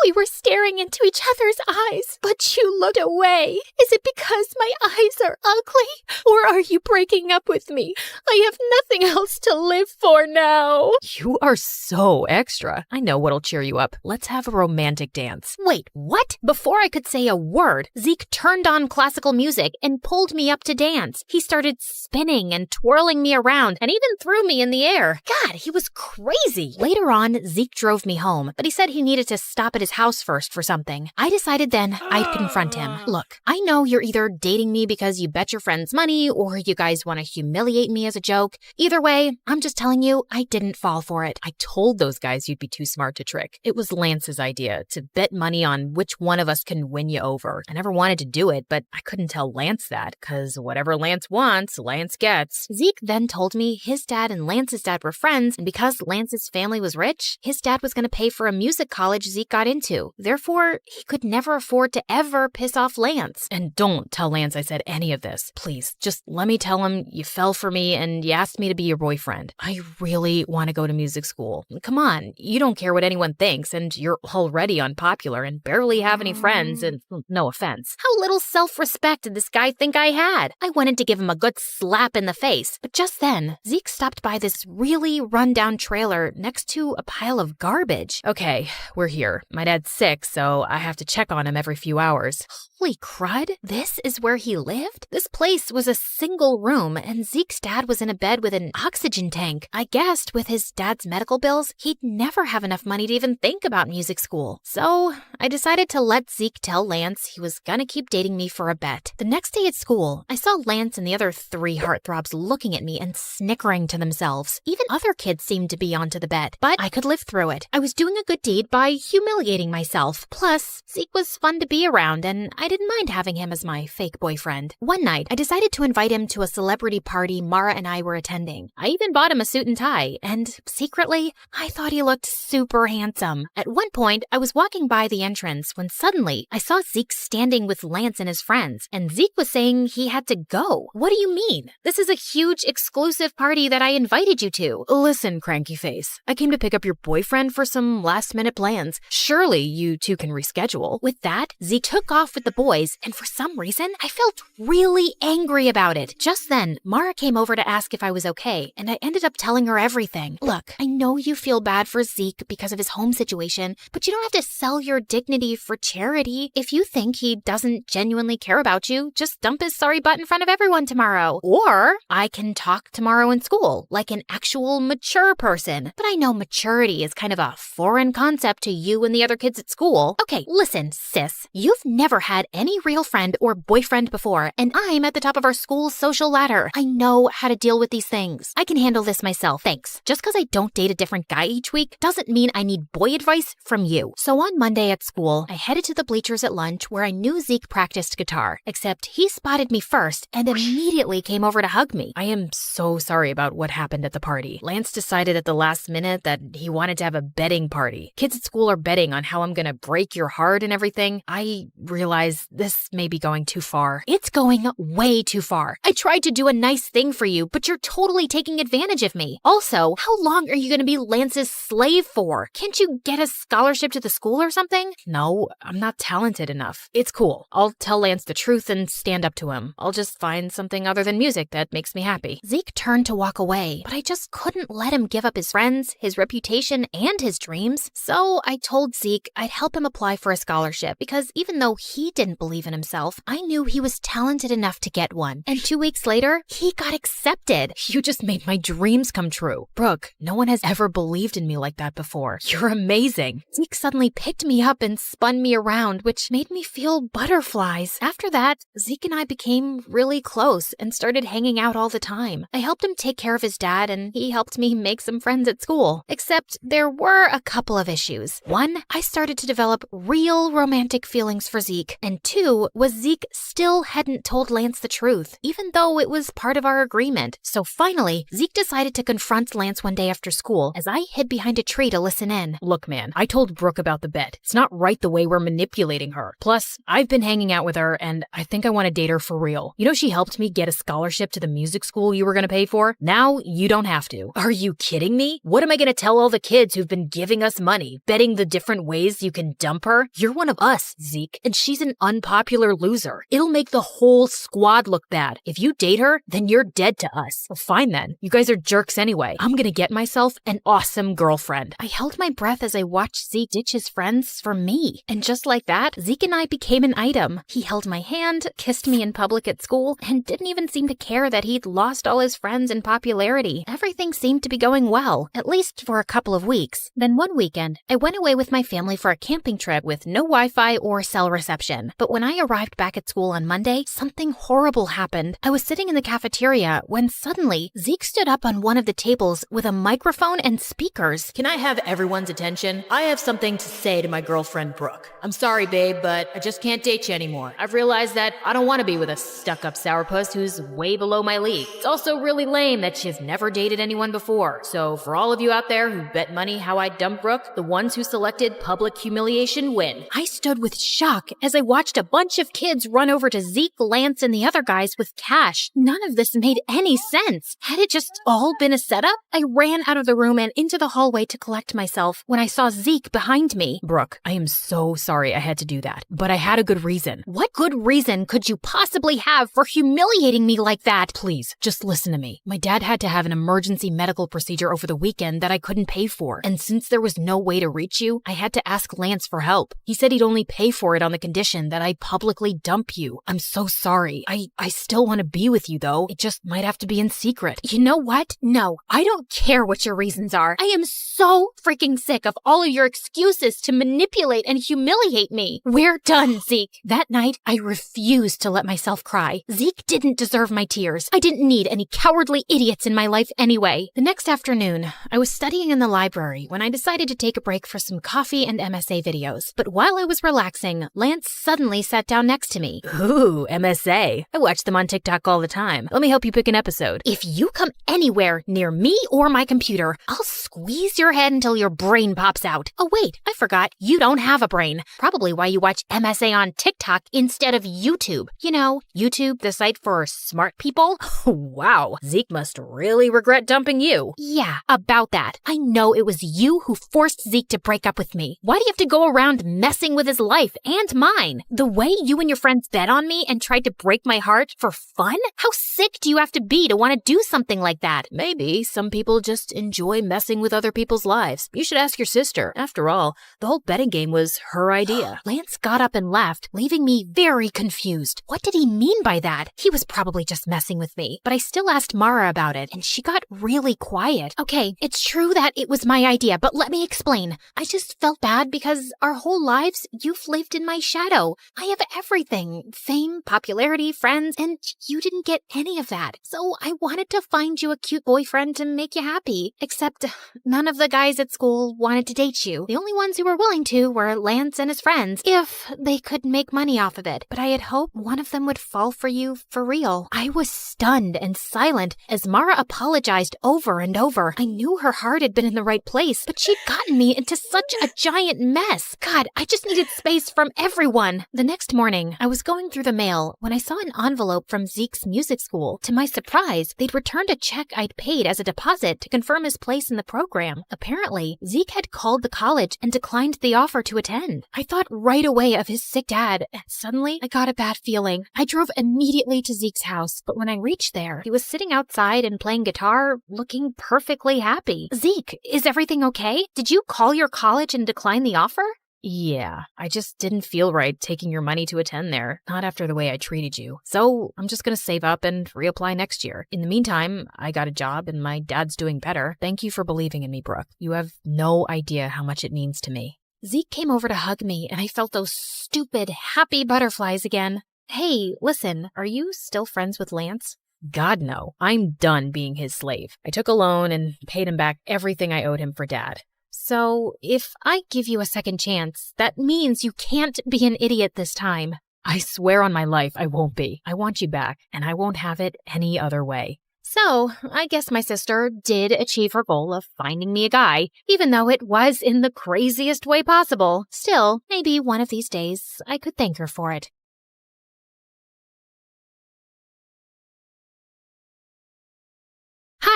We were staring into each other's eyes, but you looked away. Is it because my eyes are ugly? Or are you breaking up with me? I have nothing else to live for now. You are so extra. I know what'll cheer you up. Let's have a romantic dance. Wait, what? Before I could say a word, Zeke turned on classical music and pulled me up to dance. He started spinning and twirling me around and even threw me in the air. God, he was crazy. Later on, Zeke drove me home, but he said he needed to stop at his house first for something. I decided then I'd confront him. Look, I know you're either dating me because you bet your friends money or you guys want to humiliate me as a joke. Either way, I'm just telling you, I didn't fall for it. I told those guys you'd be too smart to trick. It was Lance's idea to bet money on which one of us can win you over. I never wanted to do it, but I couldn't tell Lance that, because whatever Lance wants, Lance gets. Zeke then told me his dad and Lance's dad were friends, and because Lance's family was rich, his dad was going to pay for a music college Zeke got into. Therefore, he could never afford to ever piss off Lance. And don't tell Lance I said any of this. Please, just let me tell him you fell for me and you asked me to be your boyfriend. I really want to go to music school. Come on, you don't care what anyone thinks, and you're already unpopular and barely have any friends, and no offense. How little self-respect did this guy think I had? I wanted to give him a good slap in the face, but just then, Zeke stopped by this really run-down trailer next to a pile of garbage. Okay, we're here. My dad's sick, so I have to check on him every few hours. Holy crud, this is where he lived? This place was a single room, and Zeke's dad was in a bed with an oxygen tank. I guessed with his dad's medical bills, he'd never have enough money to even think about music school. So I decided to let Zeke tell Lance he was gonna keep dating me for a bet. The next day at school, I saw Lance and the other 3 heartthrobs looking at me and snickering to themselves. Even other kids seemed to be onto the bet, but I could live through it. I was doing a good deed by humiliating myself. Plus, Zeke was fun to be around, and I I didn't mind having him as my fake boyfriend. One night, I decided to invite him to a celebrity party Mara and I were attending. I even bought him a suit and tie, and secretly, I thought he looked super handsome. At one point, I was walking by the entrance when suddenly I saw Zeke standing with Lance and his friends, and Zeke was saying he had to go. What do you mean? This is a huge exclusive party that I invited you to. Listen, cranky face. I came to pick up your boyfriend for some last-minute plans. Surely you two can reschedule. With that, Zeke took off with the boys, and for some reason, I felt really angry about it. Just then, Mara came over to ask if I was okay, and I ended up telling her everything. Look, I know you feel bad for Zeke because of his home situation, but you don't have to sell your dignity for charity. If you think he doesn't genuinely care about you, just dump his sorry butt in front of everyone tomorrow. Or I can talk tomorrow in school, like an actual mature person. But I know maturity is kind of a foreign concept to you and the other kids at school. Okay, listen, sis. You've never had any real friend or boyfriend before, and I'm at the top of our school's social ladder. I know how to deal with these things. I can handle this myself, thanks. Just because I don't date a different guy each week doesn't mean I need boy advice from you. So on Monday at school, I headed to the bleachers at lunch where I knew Zeke practiced guitar, except he spotted me first and immediately came over to hug me. I am so sorry about what happened at the party. Lance decided at the last minute that he wanted to have a betting party. Kids at school are betting on how I'm gonna break your heart and everything. I realize this may be going too far. It's going way too far. I tried to do a nice thing for you, but you're totally taking advantage of me. Also, how long are you gonna be Lance's slave for? Can't you get a scholarship to the school or something? No, I'm not talented enough. It's cool. I'll tell Lance the truth and stand up to him. I'll just find something other than music that makes me happy. Zeke turned to walk away, but I just couldn't let him give up his friends, his reputation, and his dreams. So I told Zeke I'd help him apply for a scholarship because even though he didn't believe in himself, I knew he was talented enough to get one. And 2 weeks later, he got accepted. You just made my dreams come true. Brooke, no one has ever believed in me like that before. You're amazing. Zeke suddenly picked me up and spun me around, which made me feel butterflies. After that, Zeke and I became really close and started hanging out all the time. I helped him take care of his dad, and he helped me make some friends at school. Except there were a couple of issues. One, I started to develop real romantic feelings for Zeke. And two, was Zeke still hadn't told Lance the truth, even though it was part of our agreement. So finally, Zeke decided to confront Lance one day after school as I hid behind a tree to listen in. Look, man, I told Brooke about the bet. It's not right the way we're manipulating her. Plus, I've been hanging out with her, and I think I want to date her for real. You know, she helped me get a scholarship to the music school you were going to pay for. Now, you don't have to. Are you kidding me? What am I going to tell all the kids who've been giving us money, betting the different ways you can dump her? You're one of us, Zeke, and she's an unpopular loser. It'll make the whole squad look bad. If you date her, then you're dead to us. Well, fine then. You guys are jerks anyway. I'm going to get myself an awesome girlfriend. I held my breath as I watched Zeke ditch his friends for me. And just like that, Zeke and I became an item. He held my hand, kissed me in public at school, and didn't even seem to care that he'd lost all his friends in popularity. Everything seemed to be going well, at least for a couple of weeks. Then one weekend, I went away with my family for a camping trip with no Wi-Fi or cell reception. But when I arrived back at school on Monday, something horrible happened. I was sitting in the cafeteria when suddenly Zeke stood up on one of the tables with a microphone and speakers. Can I have everyone's attention? I have something to say to my girlfriend, Brooke. I'm sorry, babe, but I just can't date you anymore. I've realized that I don't want to be with a stuck-up sourpuss who's way below my league. It's also really lame that she's never dated anyone before. So for all of you out there who bet money how I dump Brooke, the ones who selected public humiliation win. I stood with shock as I watched a bunch of kids run over to Zeke, Lance, and the other guys with cash. None of this made any sense. Had it just all been a setup? I ran out of the room and into the hallway to collect myself when I saw Zeke behind me. Brooke, I am so sorry I had to do that, but I had a good reason. What good reason could you possibly have for humiliating me like that? Please, just listen to me. My dad had to have an emergency medical procedure over the weekend that I couldn't pay for, and since there was no way to reach you, I had to ask Lance for help. He said he'd only pay for it on the condition that I publicly dump you. I'm so sorry. I still want to be with you, though. It just might have to be in secret. You know what? No, I don't care what your reasons are. I am so freaking sick of all of your excuses to manipulate and humiliate me. We're done, Zeke. That night, I refused to let myself cry. Zeke didn't deserve my tears. I didn't need any cowardly idiots in my life anyway. The next afternoon, I was studying in the library when I decided to take a break for some coffee and MSA videos. But while I was relaxing, Lance suddenly suddenly sat down next to me. Ooh, MSA. I watch them on TikTok all the time. Let me help you pick an episode. If you come anywhere near me or my computer, I'll squeeze your head until your brain pops out. Oh wait, I forgot. You don't have a brain. Probably why you watch MSA on TikTok instead of YouTube. You know, YouTube, the site for smart people? Wow, Zeke must really regret dumping you. Yeah, about that. I know it was you who forced Zeke to break up with me. Why do you have to go around messing with his life and mine? The way you and your friends bet on me and tried to break my heart for fun? How sick do you have to be to want to do something like that? Maybe some people just enjoy messing with other people's lives. You should ask your sister. After all, the whole betting game was her idea. Lance got up and left, leaving me very confused. What did he mean by that? He was probably just messing with me, but I still asked Mara about it, and she got really quiet. Okay, it's true that it was my idea, but let me explain. I just felt bad because our whole lives, you've lived in my shadow. I have everything. Fame, popularity, friends, and you didn't get any of that. So I wanted to find you a cute boyfriend to make you happy. Except none of the guys at school wanted to date you. The only ones who were willing to were Lance and his friends, if they could make money off of it. But I had hoped one of them would fall for you for real. I was stunned and silent as Mara apologized over and over. I knew her heart had been in the right place, but she'd gotten me into such a giant mess. God, I just needed space from everyone. The next morning, I was going through the mail when I saw an envelope from Zeke's music school. To my surprise, they'd returned a check I'd paid as a deposit to confirm his place in the program. Apparently, Zeke had called the college and declined the offer to attend. I thought right away of his sick dad, and suddenly I got a bad feeling. I drove immediately to Zeke's house, but when I reached there, he was sitting outside and playing guitar, looking perfectly happy. Zeke, is everything okay? Did you call your college and decline the offer? Yeah, I just didn't feel right taking your money to attend there, not after the way I treated you. So I'm just gonna save up and reapply next year. In the meantime, I got a job and my dad's doing better. Thank you for believing in me, Brooke. You have no idea how much it means to me. Zeke came over to hug me and I felt those stupid, happy butterflies again. Hey, listen, are you still friends with Lance? God, no. I'm done being his slave. I took a loan and paid him back everything I owed him for Dad. So, if I give you a second chance, that means you can't be an idiot this time. I swear on my life I won't be. I want you back, and I won't have it any other way. So, I guess my sister did achieve her goal of finding me a guy, even though it was in the craziest way possible. Still, maybe one of these days I could thank her for it.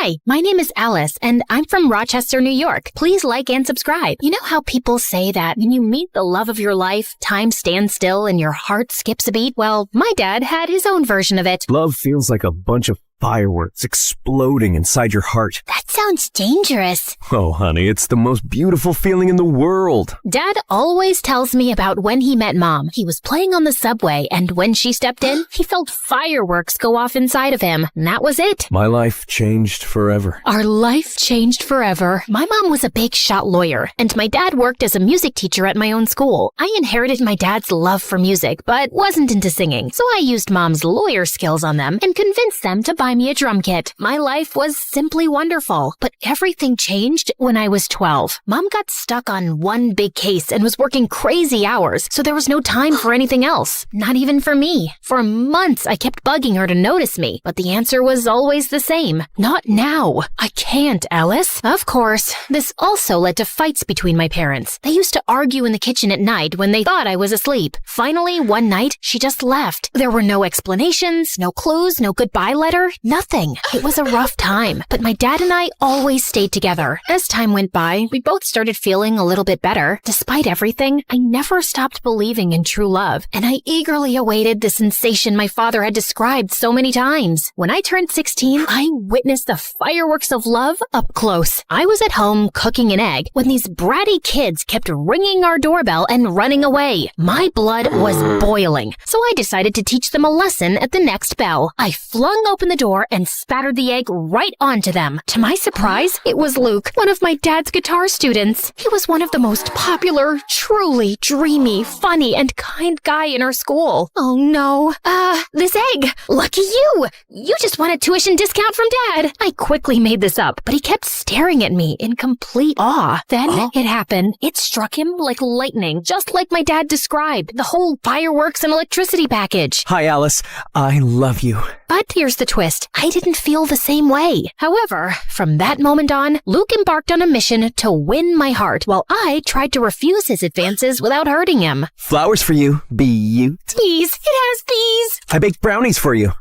Hi, my name is Alice, and I'm from Rochester, New York. Please like and subscribe. You know how people say that when you meet the love of your life, time stands still and your heart skips a beat? Well, my dad had his own version of it. Love feels like a bunch of fireworks exploding inside your heart. That sounds dangerous. Oh, honey, it's the most beautiful feeling in the world. Dad always tells me about when he met Mom. He was playing on the subway, and when she stepped in, he felt fireworks go off inside of him. And that was it. My life changed forever. Our life changed forever. My mom was a big shot lawyer, and my dad worked as a music teacher at my own school. I inherited my dad's love for music, but wasn't into singing, so I used Mom's lawyer skills on them and convinced them to buy me a drum kit. My life was simply wonderful, but everything changed when I was 12. Mom got stuck on one big case and was working crazy hours, so there was no time for anything else. Not even for me. For months, I kept bugging her to notice me, but the answer was always the same. Not now. I can't, Alice. Of course, this also led to fights between my parents. They used to argue in the kitchen at night when they thought I was asleep. Finally, one night, she just left. There were no explanations, no clues, no goodbye letter. Nothing. It was a rough time, but my dad and I always stayed together. As time went by, we both started feeling a little bit better. Despite everything, I never stopped believing in true love, and I eagerly awaited the sensation my father had described so many times. When I turned 16, I witnessed the fireworks of love up close. I was at home cooking an egg when these bratty kids kept ringing our doorbell and running away. My blood was boiling, so I decided to teach them a lesson at the next bell. I flung open the door door and spattered the egg right onto them. To my surprise, it was Luke, one of my dad's guitar students. He was one of the most popular, truly dreamy, funny, and kind guy in our school. Oh no. This egg. Lucky you. You just won a tuition discount from Dad. I quickly made this up, but he kept staring at me in complete awe. Then it happened. It struck him like lightning, just like my dad described. The whole fireworks and electricity package. Hi, Alice. I love you. But here's the twist. I didn't feel the same way. However, from that moment on, Luke embarked on a mission to win my heart, while I tried to refuse his advances without hurting him. Flowers for you, Beaut. Bees. It has bees. I baked brownies for you.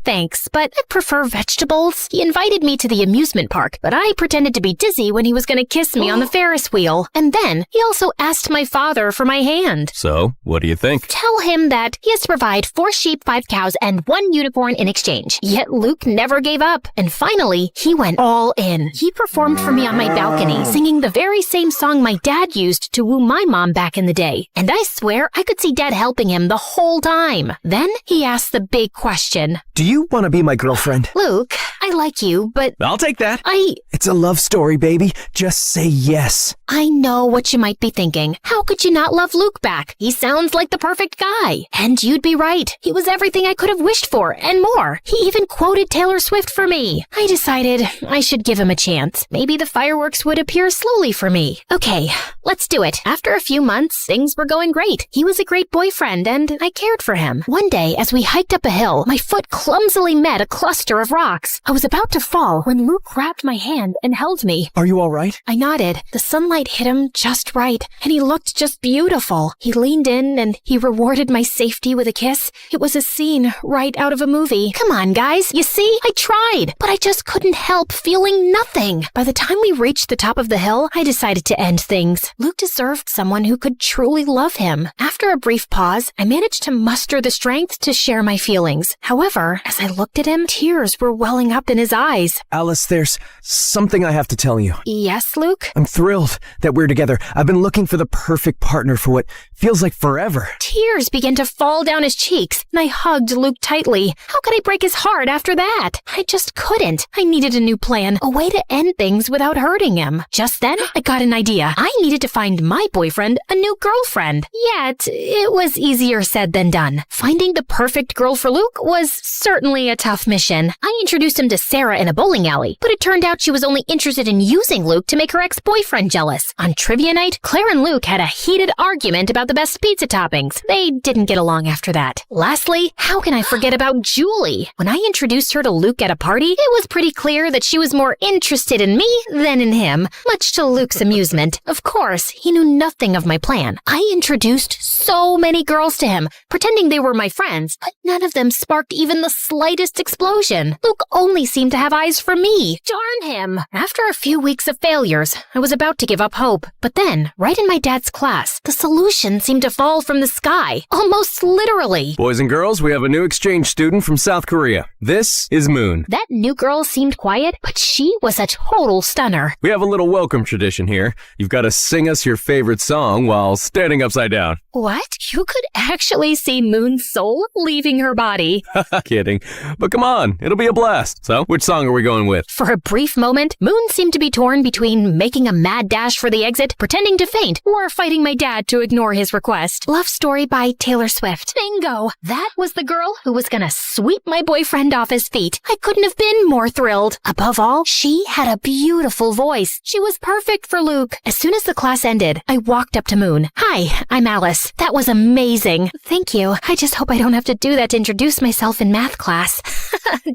Thanks, but I prefer vegetables. He invited me to the amusement park, but I pretended to be dizzy when he was going to kiss me on the Ferris wheel. And then he also asked my father for my hand. So, what do you think? Tell him that he has to provide 4 sheep, 5 cows, and 1 unicorn in exchange. Yet Luke never gave up. And finally, he went all in. He performed for me on my balcony, singing the very same song my dad used to woo my mom back in the day. And I swear I could see Dad helping him the whole time. Then he asked the big question. Do you want to be my girlfriend? Luke, I like you, but I'll take that. I It's a love story, baby. Just say yes. I know what you might be thinking. How could you not love Luke back? He sounds like the perfect guy. And you'd be right. He was everything I could have wished for, and more. He even quoted Taylor Swift for me. I decided I should give him a chance. Maybe the fireworks would appear slowly for me. Okay, let's do it. After a few months, things were going great. He was a great boyfriend, and I cared for him. One day, as we hiked up a hill, my foot clumsily met a cluster of rocks. I was about to fall when Luke grabbed my hand and held me. Are you all right? I nodded. The sunlight hit him just right, and he looked just beautiful. He leaned in, and he rewarded my safety with a kiss. It was a scene right out of a movie. Come on, guys. You see? I tried, but I just couldn't help feeling nothing. By the time we reached the top of the hill, I decided to end things. Luke deserved someone who could truly love him. After a brief pause, I managed to muster the strength to share my feelings. However, as I looked at him, tears were welling up in his eyes. Alice, there's something I have to tell you. Yes, Luke? I'm thrilled that we're together. I've been looking for the perfect partner for what feels like forever. Tears began to fall down his cheeks, and I hugged Luke tightly. How could I break his heart after that? I just couldn't. I needed a new plan, a way to end things without hurting him. Just then, I got an idea. I needed to find my boyfriend a new girlfriend. Yet, it was easier said than done. Finding the perfect girl for Luke was certainly a tough mission. I introduced him to Sarah in a bowling alley, but it turned out she was only interested in using Luke to make her ex-boyfriend jealous. On trivia night, Claire and Luke had a heated argument about the best pizza toppings. They didn't get along after that. Lastly, how can I forget about Julie? When I introduced her to Luke at a party, it was pretty clear that she was more interested in me than in him, much to Luke's amusement. Of course, he knew nothing of my plan. I introduced so many girls to him, pretending they were my friends, but none of them sparked even the slightest explosion. Luke only seemed to have eyes for me. Darn him! After a few weeks of failures, I was about to give up hope. But then, right in my dad's class, the solution seemed to fall from the sky, almost literally. Boys and girls, we have a new exchange student from South Korea. This is Moon. That new girl seemed quiet, but she was a total stunner. We have a little welcome tradition here. You've got to sing us your favorite song while standing upside down. What? You could actually see Moon's soul leaving her body. Kidding. But come on, it'll be a blast. So, which song are we going with? For a brief moment, Moon seemed to be torn between making a mad dash for the exit, pretending to faint, or fighting my dad to ignore his request. Love Story by Taylor Swift. Bingo! That was the girl who was gonna sweep my boyfriend off his feet. I couldn't have been more thrilled. Above all, she had a beautiful voice. She was perfect for Luke. As soon as the class ended, I walked up to Moon. Hi, I'm Alice. That was amazing. Thank you. I just hope I don't have to do that to introduce myself in math class.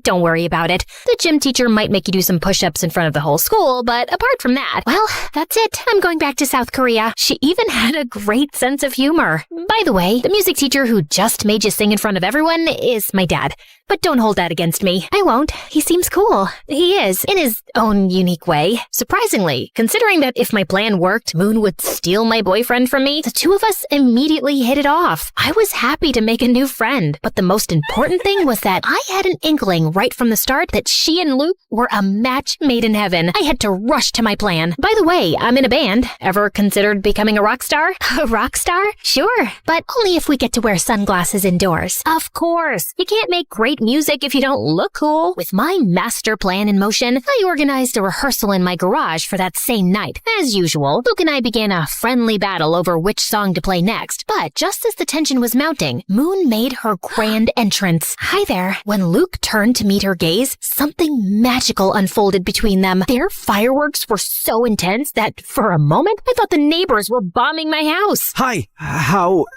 Don't worry about it. The gym teacher might make you do some push-ups in front of the whole school, but apart from that, well, that's it. I'm going back to South Korea. She even had a great sense of humor. By the way, the music teacher who just made you sing in front of everyone is my dad. But don't hold that against me. I won't. He seems cool. He is, in his own unique way. Surprisingly, considering that if my plan worked, Moon would steal my boyfriend from me, the two of us immediately hit it off. I was happy to make a new friend, but the most important thing was that I had an inkling right from the start that she and Luke were a match made in heaven. I had to rush to my plan. By the way, I'm in a band. Ever considered becoming a rock star? A rock star? Sure, but only if we get to wear sunglasses indoors. Of course. You can't make great music if you don't look cool. With my master plan in motion, I organized a rehearsal in my garage for that same night. As usual, Luke and I began a friendly battle over which song to play next. But just as the tension was mounting, Moon made her grand entrance. Hi there. When Luke turned to meet her gaze, something magical unfolded between them. Their fireworks were so intense that, for a moment, I thought the neighbors were bombing my house. Hi,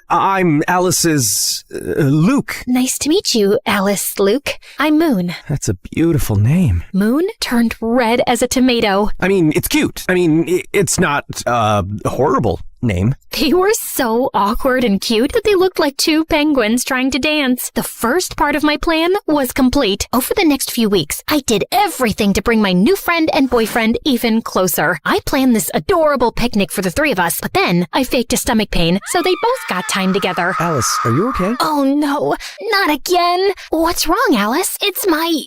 I'm Alice's Luke. Nice to meet you, Alice, Luke. I'm Moon. That's a beautiful name. Moon turned red as a tomato. I mean, it's cute. I mean, it's not, horrible name. They were so awkward and cute that they looked like two penguins trying to dance. The first part of my plan was complete. Over the next few weeks, I did everything to bring my new friend and boyfriend even closer. I planned this adorable picnic for the three of us, but then I faked a stomach pain, so they both got time together. Alice, are you okay? Oh no, not again. What's wrong, Alice? It's my,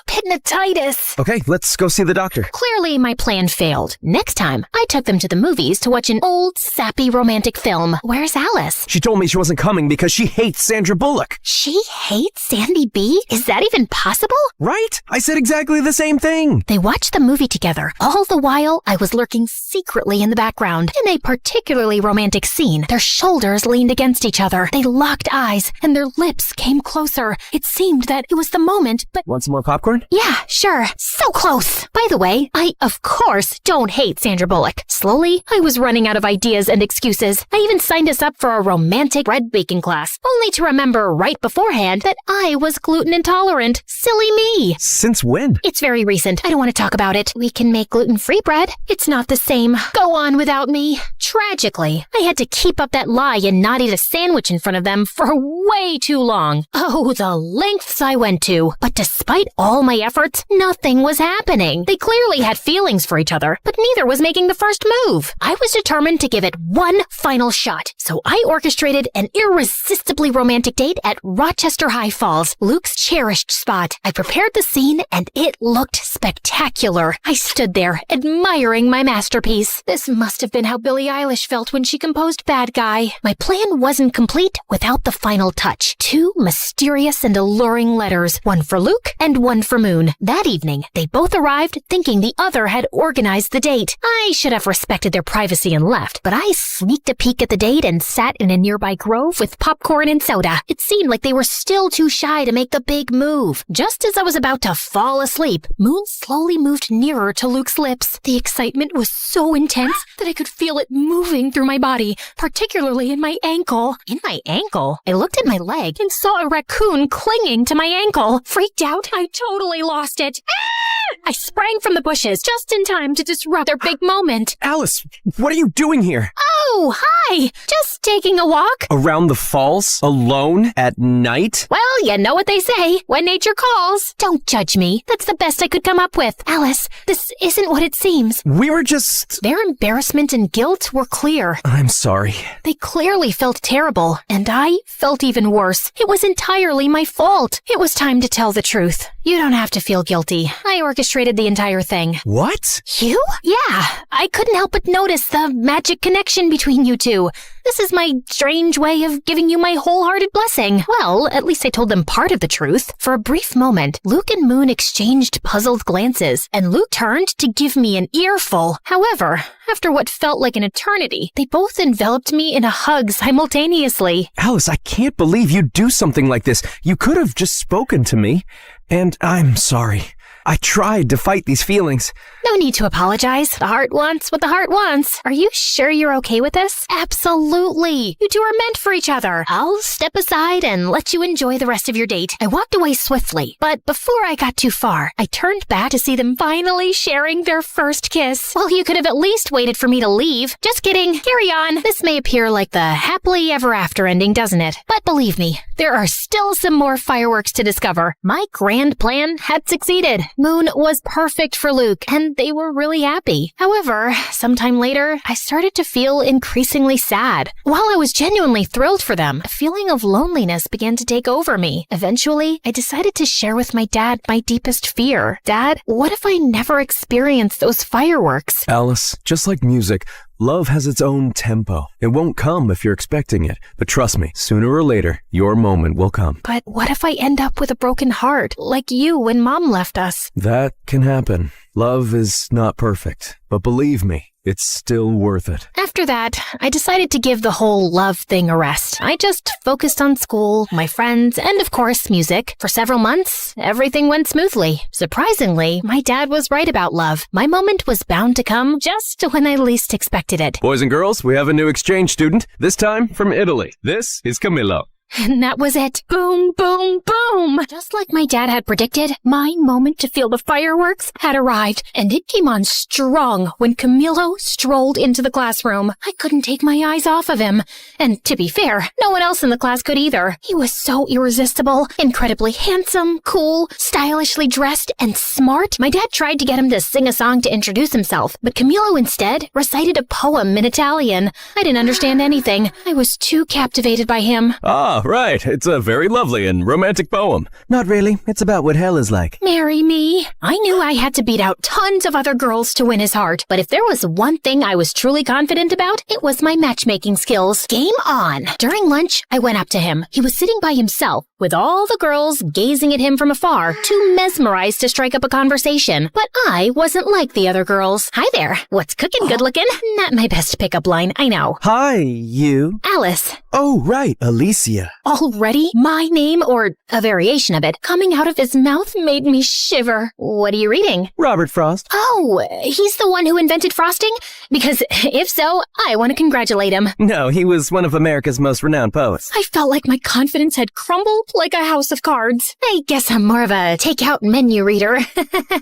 pigmatitis. Okay, let's go see the doctor. Clearly, my plan failed. Next time, I took them to the movies to watch an old, sappy romantic film. Where's Alice? She told me she wasn't coming because she hates Sandra Bullock. She hates Sandy B? Is that even possible? Right? I said exactly the same thing. They watched the movie together. All the while, I was lurking secretly in the background. In a particularly romantic scene, their shoulders leaned against each other. They locked eyes, and their lips came closer. It seemed that it was the moment, but... Want some more popcorn? Yeah, sure. So close. By the way, I, of course, don't hate Sandra Bullock. Slowly, I was running out of ideas and excuses. I even signed us up for a romantic bread baking class, only to remember right beforehand that I was gluten intolerant. Silly me. Since when? It's very recent. I don't want to talk about it. We can make gluten-free bread. It's not the same. Go on without me. Tragically, I had to keep up that lie and not eat a sandwich in front of them for way too long. Oh, the lengths I went to. But despite all my efforts, nothing was happening. They clearly had feelings for each other, but neither was making the first move. I was determined to give it one final shot, so I orchestrated an irresistibly romantic date at Rochester High Falls, Luke's cherished spot. I prepared the scene, and it looked spectacular. I stood there, admiring my masterpiece. This must have been how Billie Eilish felt when she composed Bad Guy. My plan wasn't complete without the final touch. Two mysterious and alluring letters, one for Luke and one for Moon. That evening, they both arrived thinking the other had organized the date. I should have respected their privacy and left, but I sneaked a peek at the date and sat in a nearby grove with popcorn and soda. It seemed like they were still too shy to make the big move. Just as I was about to fall asleep, Moon slowly moved nearer to Luke's lips. The excitement was so intense that I could feel it moving through my body, particularly in my ankle. In my ankle? I looked at my leg and saw a raccoon clinging to my ankle. Freaked out, I totally lost it. I sprang from the bushes just in time to disrupt their big moment. Alice, what are you doing here? Oh, hi! Just taking a walk. Around the falls? Alone? At night? Well, you know what they say, when nature calls. Don't judge me. That's the best I could come up with. Alice, this isn't what it seems. We were just... Their embarrassment and guilt were clear. I'm sorry. They clearly felt terrible, and I felt even worse. It was entirely my fault. It was time to tell the truth. You don't have to feel guilty. I orchestrated the entire thing. What? You? Yeah. I couldn't help but notice the magic connection between you two. This is my strange way of giving you my wholehearted blessing. Well, at least I told them part of the truth. For a brief moment, Luke and Moon exchanged puzzled glances, and Luke turned to give me an earful. However, after what felt like an eternity, they both enveloped me in a hug simultaneously. Alice, I can't believe you'd do something like this. You could have just spoken to me. And I'm sorry. I tried to fight these feelings. No need to apologize. The heart wants what the heart wants. Are you sure you're okay with this? Absolutely. You two are meant for each other. I'll step aside and let you enjoy the rest of your date. I walked away swiftly, but before I got too far, I turned back to see them finally sharing their first kiss. Well, you could have at least waited for me to leave. Just kidding. Carry on. This may appear like the happily ever after ending, doesn't it? But believe me, there are still some more fireworks to discover. My grand plan had succeeded. Moon was perfect for Luke, and they were really happy. However, sometime later, I started to feel increasingly sad. While I was genuinely thrilled for them, a feeling of loneliness began to take over me. Eventually, I decided to share with my dad my deepest fear. Dad, what if I never experienced those fireworks? Alice, just like music, love has its own tempo. It won't come if you're expecting it, but trust me, sooner or later, your moment will come. But what if I end up with a broken heart, like you when Mom left us? That can happen. Love is not perfect, but believe me, it's still worth it. After that, I decided to give the whole love thing a rest. I just focused on school, my friends, and of course, music. For several months, everything went smoothly. Surprisingly, my dad was right about love. My moment was bound to come just when I least expected it. Boys and girls, we have a new exchange student, this time from Italy. This is Camillo. And that was it. Boom, boom, boom! Just like my dad had predicted, my moment to feel the fireworks had arrived, and it came on strong when Camillo strolled into the classroom. I couldn't take my eyes off of him. And to be fair, no one else in the class could either. He was so irresistible, incredibly handsome, cool, stylishly dressed, and smart. My dad tried to get him to sing a song to introduce himself, but Camillo instead recited a poem in Italian. I didn't understand anything. I was too captivated by him. Ah, right. It's a very lovely and romantic poem. Not really. It's about what hell is like. Marry me. I knew I had to beat out tons of other girls to win his heart, but if there was one thing I was truly confident about, it was my matchmaking skills. Game on. During lunch, I went up to him. He was sitting by himself, with all the girls gazing at him from afar, too mesmerized to strike up a conversation. But I wasn't like the other girls. Hi there. What's cooking, good looking? Not my best pickup line, I know. Hi, you. Alice. Oh, right, Alicia. Already? My name, or a variation of it, coming out of his mouth made me shiver. What are you reading? Robert Frost. Oh, he's the one who invented frosting? Because if so, I want to congratulate him. No, he was one of America's most renowned poets. I felt like my confidence had crumbled like a house of cards. I guess I'm more of a takeout menu reader.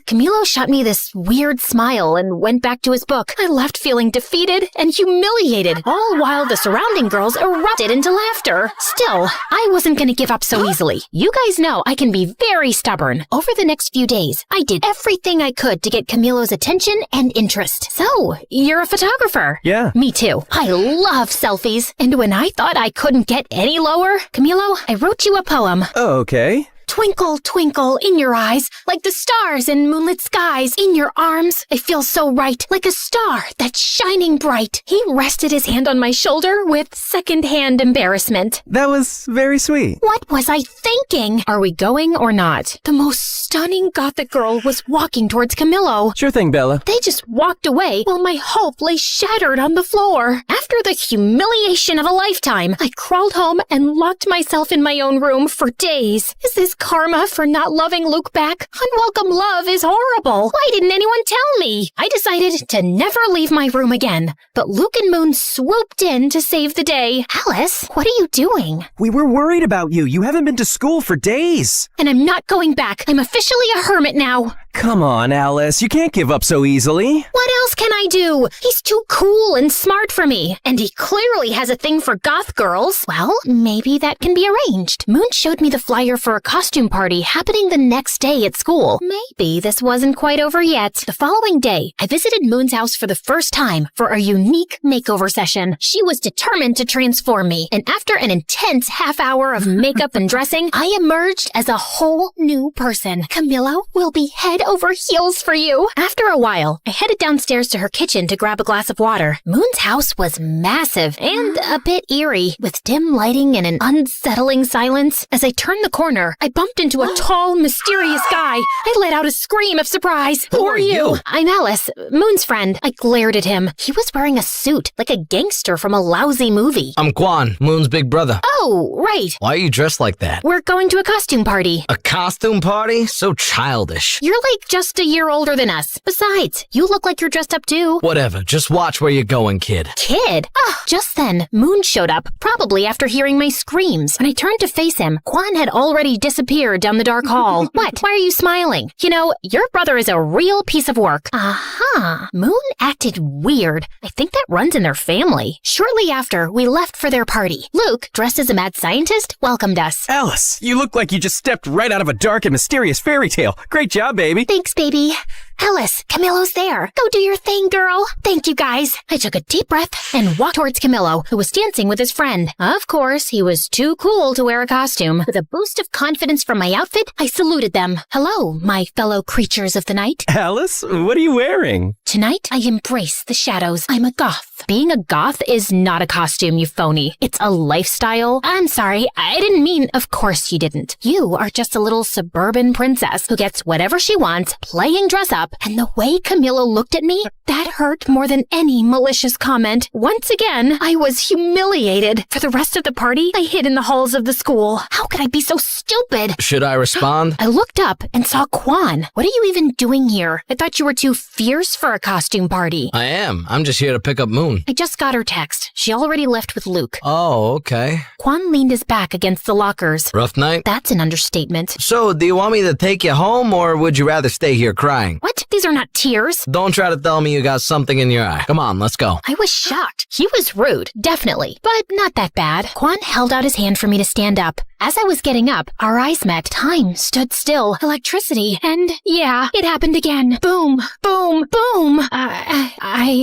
Camillo shot me this weird smile and went back to his book. I left feeling defeated and humiliated, all while the surrounding girls erupted into laughter. Still, I wasn't going to give up so easily. You guys know I can be very stubborn. Over the next few days, I did everything I could to get Camillo's attention and interest. So, you're a photographer? Yeah. Me too. I love selfies. And when I thought I couldn't get any lower, Camillo, I wrote you a poem. Okay. Twinkle, twinkle in your eyes, like the stars in moonlit skies. In your arms, I feel so right, like a star that's shining bright. He rested his hand on my shoulder with second-hand embarrassment. That was very sweet. What was I thinking? Are we going or not? The most stunning gothic girl was walking towards Camillo. Sure thing, Bella. They just walked away while my hope lay shattered on the floor. After the humiliation of a lifetime, I crawled home and locked myself in my own room for days. Is this karma for not loving Luke back? Unwelcome love is horrible. Why didn't anyone tell me? I decided to never leave my room again. But Luke and Moon swooped in to save the day. Alice, what are you doing? We were worried about you. You haven't been to school for days. And I'm not going back. I'm officially a hermit now. Come on, Alice. You can't give up so easily. What else can I do? He's too cool and smart for me. And he clearly has a thing for goth girls. Well, maybe that can be arranged. Moon showed me the flyer for a costume party happening the next day at school. Maybe this wasn't quite over yet. The following day, I visited Moon's house for the first time for a unique makeover session. She was determined to transform me. And after an intense half hour of makeup and dressing, I emerged as a whole new person. Camillo will be head over heels for you. After a while, I headed downstairs to her kitchen to grab a glass of water. Moon's house was massive and a bit eerie, with dim lighting and an unsettling silence. As I turned the corner, I bumped into a tall, mysterious guy. I let out a scream of surprise. Who are you? I'm Alice, Moon's friend. I glared at him. He was wearing a suit, like a gangster from a lousy movie. I'm Quan, Moon's big brother. Oh, right. Why are you dressed like that? We're going to a costume party. A costume party? So childish. You're like just a year older than us. Besides, you look like you're dressed up too. Whatever, just watch where you're going, kid. Kid? Oh, just then, Moon showed up, probably after hearing my screams. When I turned to face him, Quan had already disappeared down the dark hall. What? Why are you smiling? You know, your brother is a real piece of work. Aha. Moon acted weird. I think that runs in their family. Shortly after, we left for their party. Luke, dressed as a mad scientist, welcomed us. Alice, you look like you just stepped right out of a dark and mysterious fairy tale. Great job, baby. Thanks, baby. Alice, Camillo's there. Go do your thing, girl. Thank you, guys. I took a deep breath and walked towards Camillo, who was dancing with his friend. Of course, he was too cool to wear a costume. With a boost of confidence from my outfit, I saluted them. Hello, my fellow creatures of the night. Alice, what are you wearing? Tonight, I embrace the shadows. I'm a goth. Being a goth is not a costume, you phony. It's a lifestyle. I'm sorry, I didn't mean, of course you didn't. You are just a little suburban princess who gets whatever she wants, playing dress up, and the way Camillo looked at me, that hurt more than any malicious comment. Once again, I was humiliated. For the rest of the party, I hid in the halls of the school. How could I be so stupid? Should I respond? I looked up and saw Quan. What are you even doing here? I thought you were too fierce for a costume party. I am. I'm just here to pick up Moon. I just got her text. She already left with Luke. Oh, okay. Quan leaned his back against the lockers. Rough night? That's an understatement. So, do you want me to take you home, or would you rather stay here crying? What? These are not tears. Don't try to tell me you got something in your eye. Come on, let's go. I was shocked. He was rude, definitely, but not that bad. Quan held out his hand for me to stand up. As I was getting up, our eyes met. Time stood still. Electricity. And yeah, it happened again. Boom, boom, boom.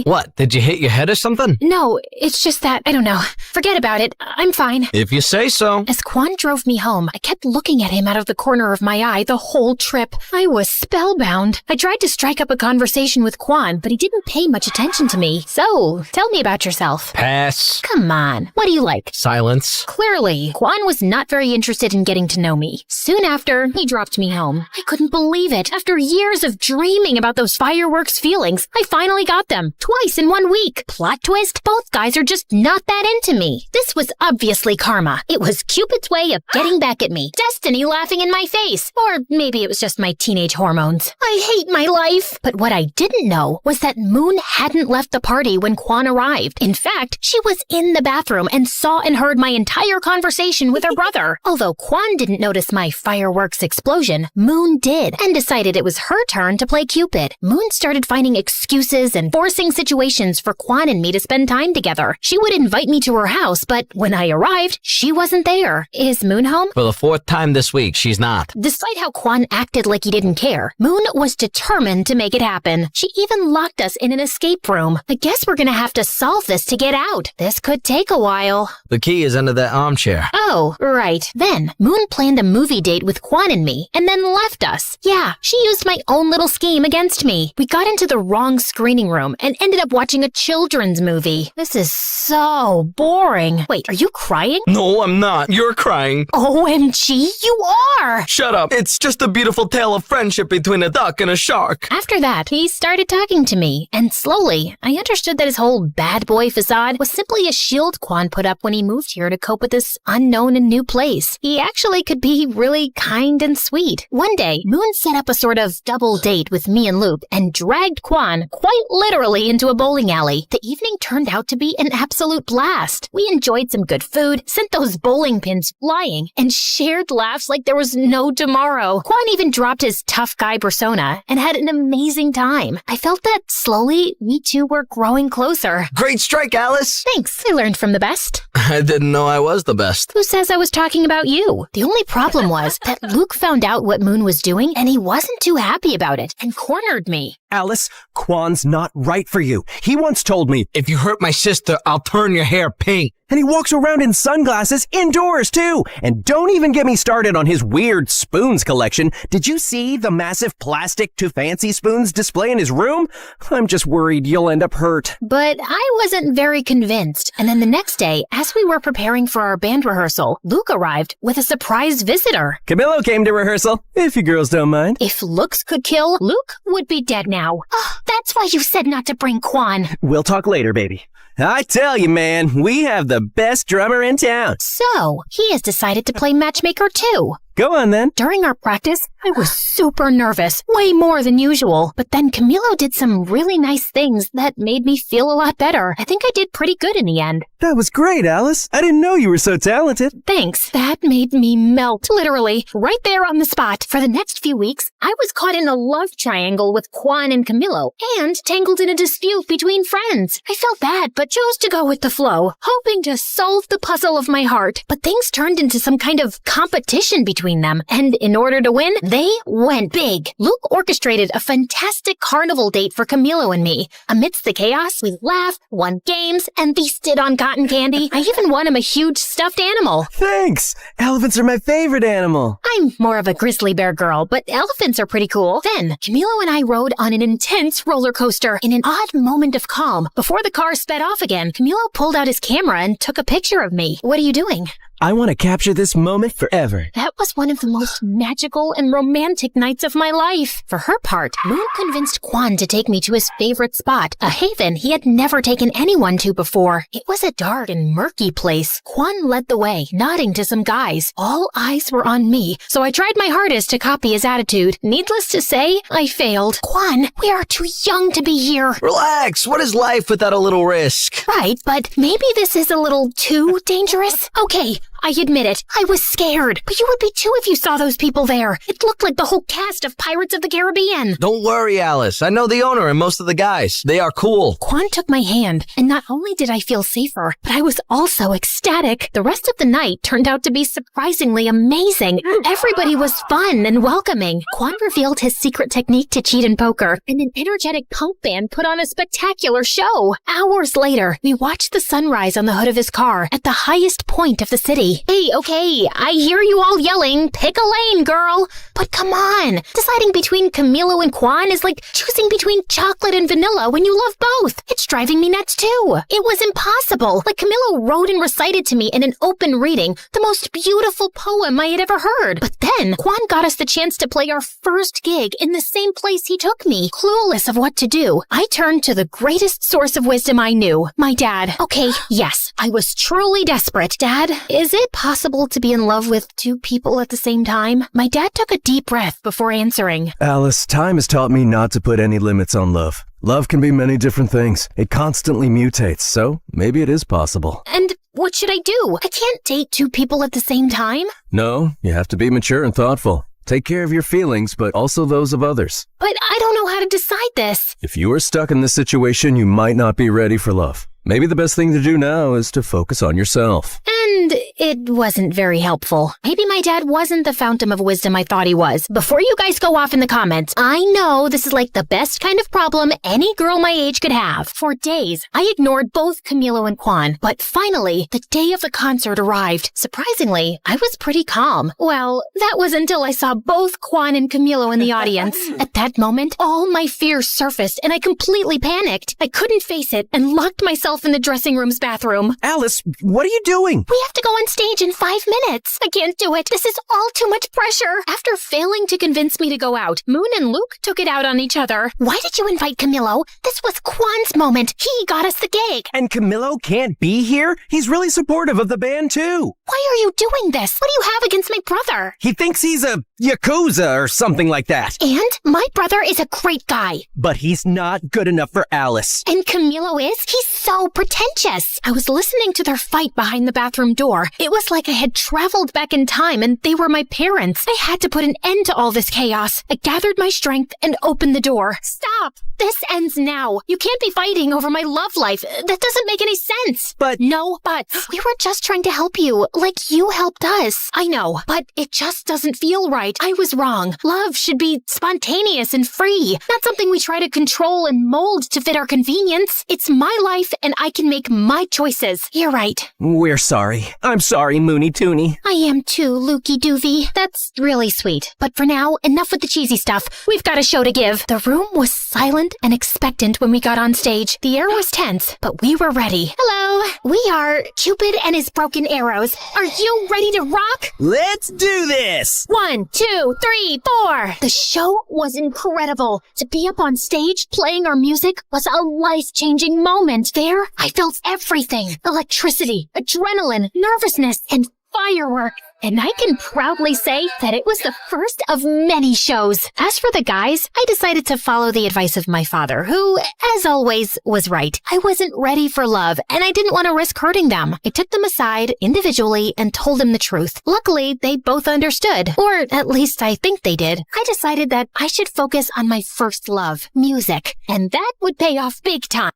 What? Did you hit your head or something? No, it's just that, I don't know. Forget about it. I'm fine. If you say so. As Quan drove me home, I kept looking at him out of the corner of my eye the whole trip. I was spellbound. I tried to strike up a conversation with Quan, but he didn't pay much attention to me. So, tell me about yourself. Pass. Come on. What do you like? Silence. Clearly, Quan was not very interested in getting to know me. Soon after, he dropped me home. I couldn't believe it. After years of dreaming about those fireworks feelings, I finally got them. Twice in 1 week. Plot twist, both guys are just not that into me. This was obviously karma. It was Cupid's way of getting back at me. Destiny laughing in my face. Or maybe it was just my teenage hormones. I hate my life. But what I didn't know was that Moon hadn't left the party when Quan arrived. In fact, she was in the bathroom and saw and heard my entire conversation with her brother. Although Quan didn't notice my fireworks explosion, Moon did, and decided it was her turn to play Cupid. Moon started finding excuses and forcing situations for Quan and me to spend time together. She would invite me to her house, but when I arrived, she wasn't there. Is Moon home? For the 4th time this week, she's not. Despite how Quan acted like he didn't care, Moon was determined to make it happen. She even locked us in an escape room. I guess we're gonna have to solve this to get out. This could take a while. The key is under that armchair. Oh, right. Then, Moon planned a movie date with Quan and me, and then left us. Yeah, she used my own little scheme against me. We got into the wrong screening room and ended up watching a children's movie. This is so boring. Wait, are you crying? No, I'm not. You're crying. OMG, you are! Shut up. It's just a beautiful tale of friendship between a duck and a shark. After that, he started talking to me, and slowly, I understood that his whole bad boy facade was simply a shield Quan put up when he moved here to cope with this unknown and new place. He actually could be really kind and sweet. One day, Moon set up a sort of double date with me and Luke and dragged Quan quite literally into a bowling alley. The evening turned out to be an absolute blast. We enjoyed some good food, sent those bowling pins flying, and shared laughs like there was no tomorrow. Quan even dropped his tough guy persona and had an amazing time. I felt that slowly, we two were growing closer. Great strike, Alice. Thanks. I learned from the best. I didn't know I was the best. Who says I was talking about you? The only problem was that Luke found out what Moon was doing and he wasn't too happy about it and cornered me. Alice, Quan's not right for you. He once told me, if you hurt my sister, I'll turn your hair pink. And he walks around in sunglasses indoors, too. And don't even get me started on his weird spoons collection. Did you see the massive plastic to fancy spoons display in his room? I'm just worried you'll end up hurt. But I wasn't very convinced. And then the next day, as we were preparing for our band rehearsal, Luke arrived with a surprise visitor. Camillo came to rehearsal, if you girls don't mind. If looks could kill, Luke would be dead now. Oh, that's why you said not to bring Quan. We'll talk later, baby. I tell you, man, we have the best drummer in town. So, he has decided to play matchmaker too. Go on, then. During our practice, I was super nervous, way more than usual. But then Camillo did some really nice things that made me feel a lot better. I think I did pretty good in the end. That was great, Alice. I didn't know you were so talented. Thanks. That made me melt, literally, right there on the spot. For the next few weeks, I was caught in a love triangle with Quan and Camillo, and tangled in a dispute between friends. I felt bad, but chose to go with the flow, hoping to solve the puzzle of my heart. But things turned into some kind of competition between them, and in order to win, They went big. Luke orchestrated a fantastic carnival date for Camilo and me. Amidst the chaos, we laughed, won games, and feasted on cotton candy. I even won him a huge stuffed animal. Thanks! Elephants are my favorite animal. I'm more of a grizzly bear girl, but elephants are pretty cool. Then, Camilo and I rode on an intense roller coaster in an odd moment of calm. Before the car sped off again, Camilo pulled out his camera and took a picture of me. What are you doing? I want to capture this moment forever. That was one of the most magical and romantic nights of my life. For her part, Moon convinced Quan to take me to his favorite spot, a haven he had never taken anyone to before. It was a dark and murky place. Quan led the way, nodding to some guys. All eyes were on me, so I tried my hardest to copy his attitude. Needless to say, I failed. Quan, we are too young to be here. Relax, what is life without a little risk? Right, but maybe this is a little too dangerous. Okay, I admit it. I was scared. But you would be too if you saw those people there. It looked like the whole cast of Pirates of the Caribbean. Don't worry, Alice. I know the owner and most of the guys. They are cool. Quan took my hand, and not only did I feel safer, but I was also ecstatic. The rest of the night turned out to be surprisingly amazing. Everybody was fun and welcoming. Quan revealed his secret technique to cheat in poker, and an energetic punk band put on a spectacular show. Hours later, we watched the sunrise on the hood of his car at the highest point of the city. Hey, okay, I hear you all yelling, pick a lane, girl. But come on, deciding between Camilo and Quan is like choosing between chocolate and vanilla when you love both. It's driving me nuts too. It was impossible. Like Camilo wrote and recited to me in an open reading the most beautiful poem I had ever heard. But then Quan got us the chance to play our first gig in the same place he took me. Clueless of what to do, I turned to the greatest source of wisdom I knew, my dad. Okay, yes, I was truly desperate. Dad, is it possible to be in love with two people at the same time? My dad took a deep breath before answering. Alice, time has taught me not to put any limits on love. Love can be many different things. It constantly mutates, so maybe it is possible. And what should I do? I can't date two people at the same time. No, you have to be mature and thoughtful. Take care of your feelings, but also those of others. But I don't know how to decide this. If you are stuck in this situation, you might not be ready for love. Maybe the best thing to do now is to focus on yourself. And it wasn't very helpful. Maybe my dad wasn't the fountain of wisdom I thought he was. Before you guys go off in the comments, I know this is like the best kind of problem any girl my age could have. For days, I ignored both Camilo and Quan, but finally, the day of the concert arrived. Surprisingly, I was pretty calm. Well, that was until I saw both Quan and Camilo in the audience. At that moment, all my fears surfaced and I completely panicked. I couldn't face it and locked myself in the dressing room's bathroom. Alice, what are you doing? We have to go on stage in 5 minutes. I can't do it. This is all too much pressure. After failing to convince me to go out, Moon and Luke took it out on each other. Why did you invite Camilo? This was Quan's moment. He got us the gig. And Camilo can't be here? He's really supportive of the band too. Why are you doing this? What do you have against my brother? He thinks he's a Yakuza or something like that. And my brother is a great guy. But he's not good enough for Alice. And Camilo is? He's so pretentious. I was listening to their fight behind the bathroom door. It was like I had traveled back in time and they were my parents. I had to put an end to all this chaos. I gathered my strength and opened the door. Stop! This ends now. You can't be fighting over my love life. That doesn't make any sense. But... No buts. We were just trying to help you, like you helped us. I know, but it just doesn't feel right. I was wrong. Love should be spontaneous and free, not something we try to control and mold to fit our convenience. It's my life and I can make my choices. You're right. We're sorry. I'm sorry, Moony Toony. I am too, Lukey Doovie. That's really sweet. But for now, enough with the cheesy stuff. We've got a show to give. The room was silent and expectant when we got on stage. The air was tense, but we were ready. Hello. We are Cupid and his broken arrows. Are you ready to rock? Let's do this! 1, 2, 3, 4. The show was incredible. To be up on stage playing our music was a life-changing moment. There, I felt everything. Electricity, adrenaline, nervousness, and firework. And I can proudly say that it was the first of many shows. As for the guys, I decided to follow the advice of my father, who, as always, was right. I wasn't ready for love, and I didn't want to risk hurting them. I took them aside individually and told them the truth. Luckily, they both understood, or at least I think they did. I decided that I should focus on my first love, music, and that would pay off big time.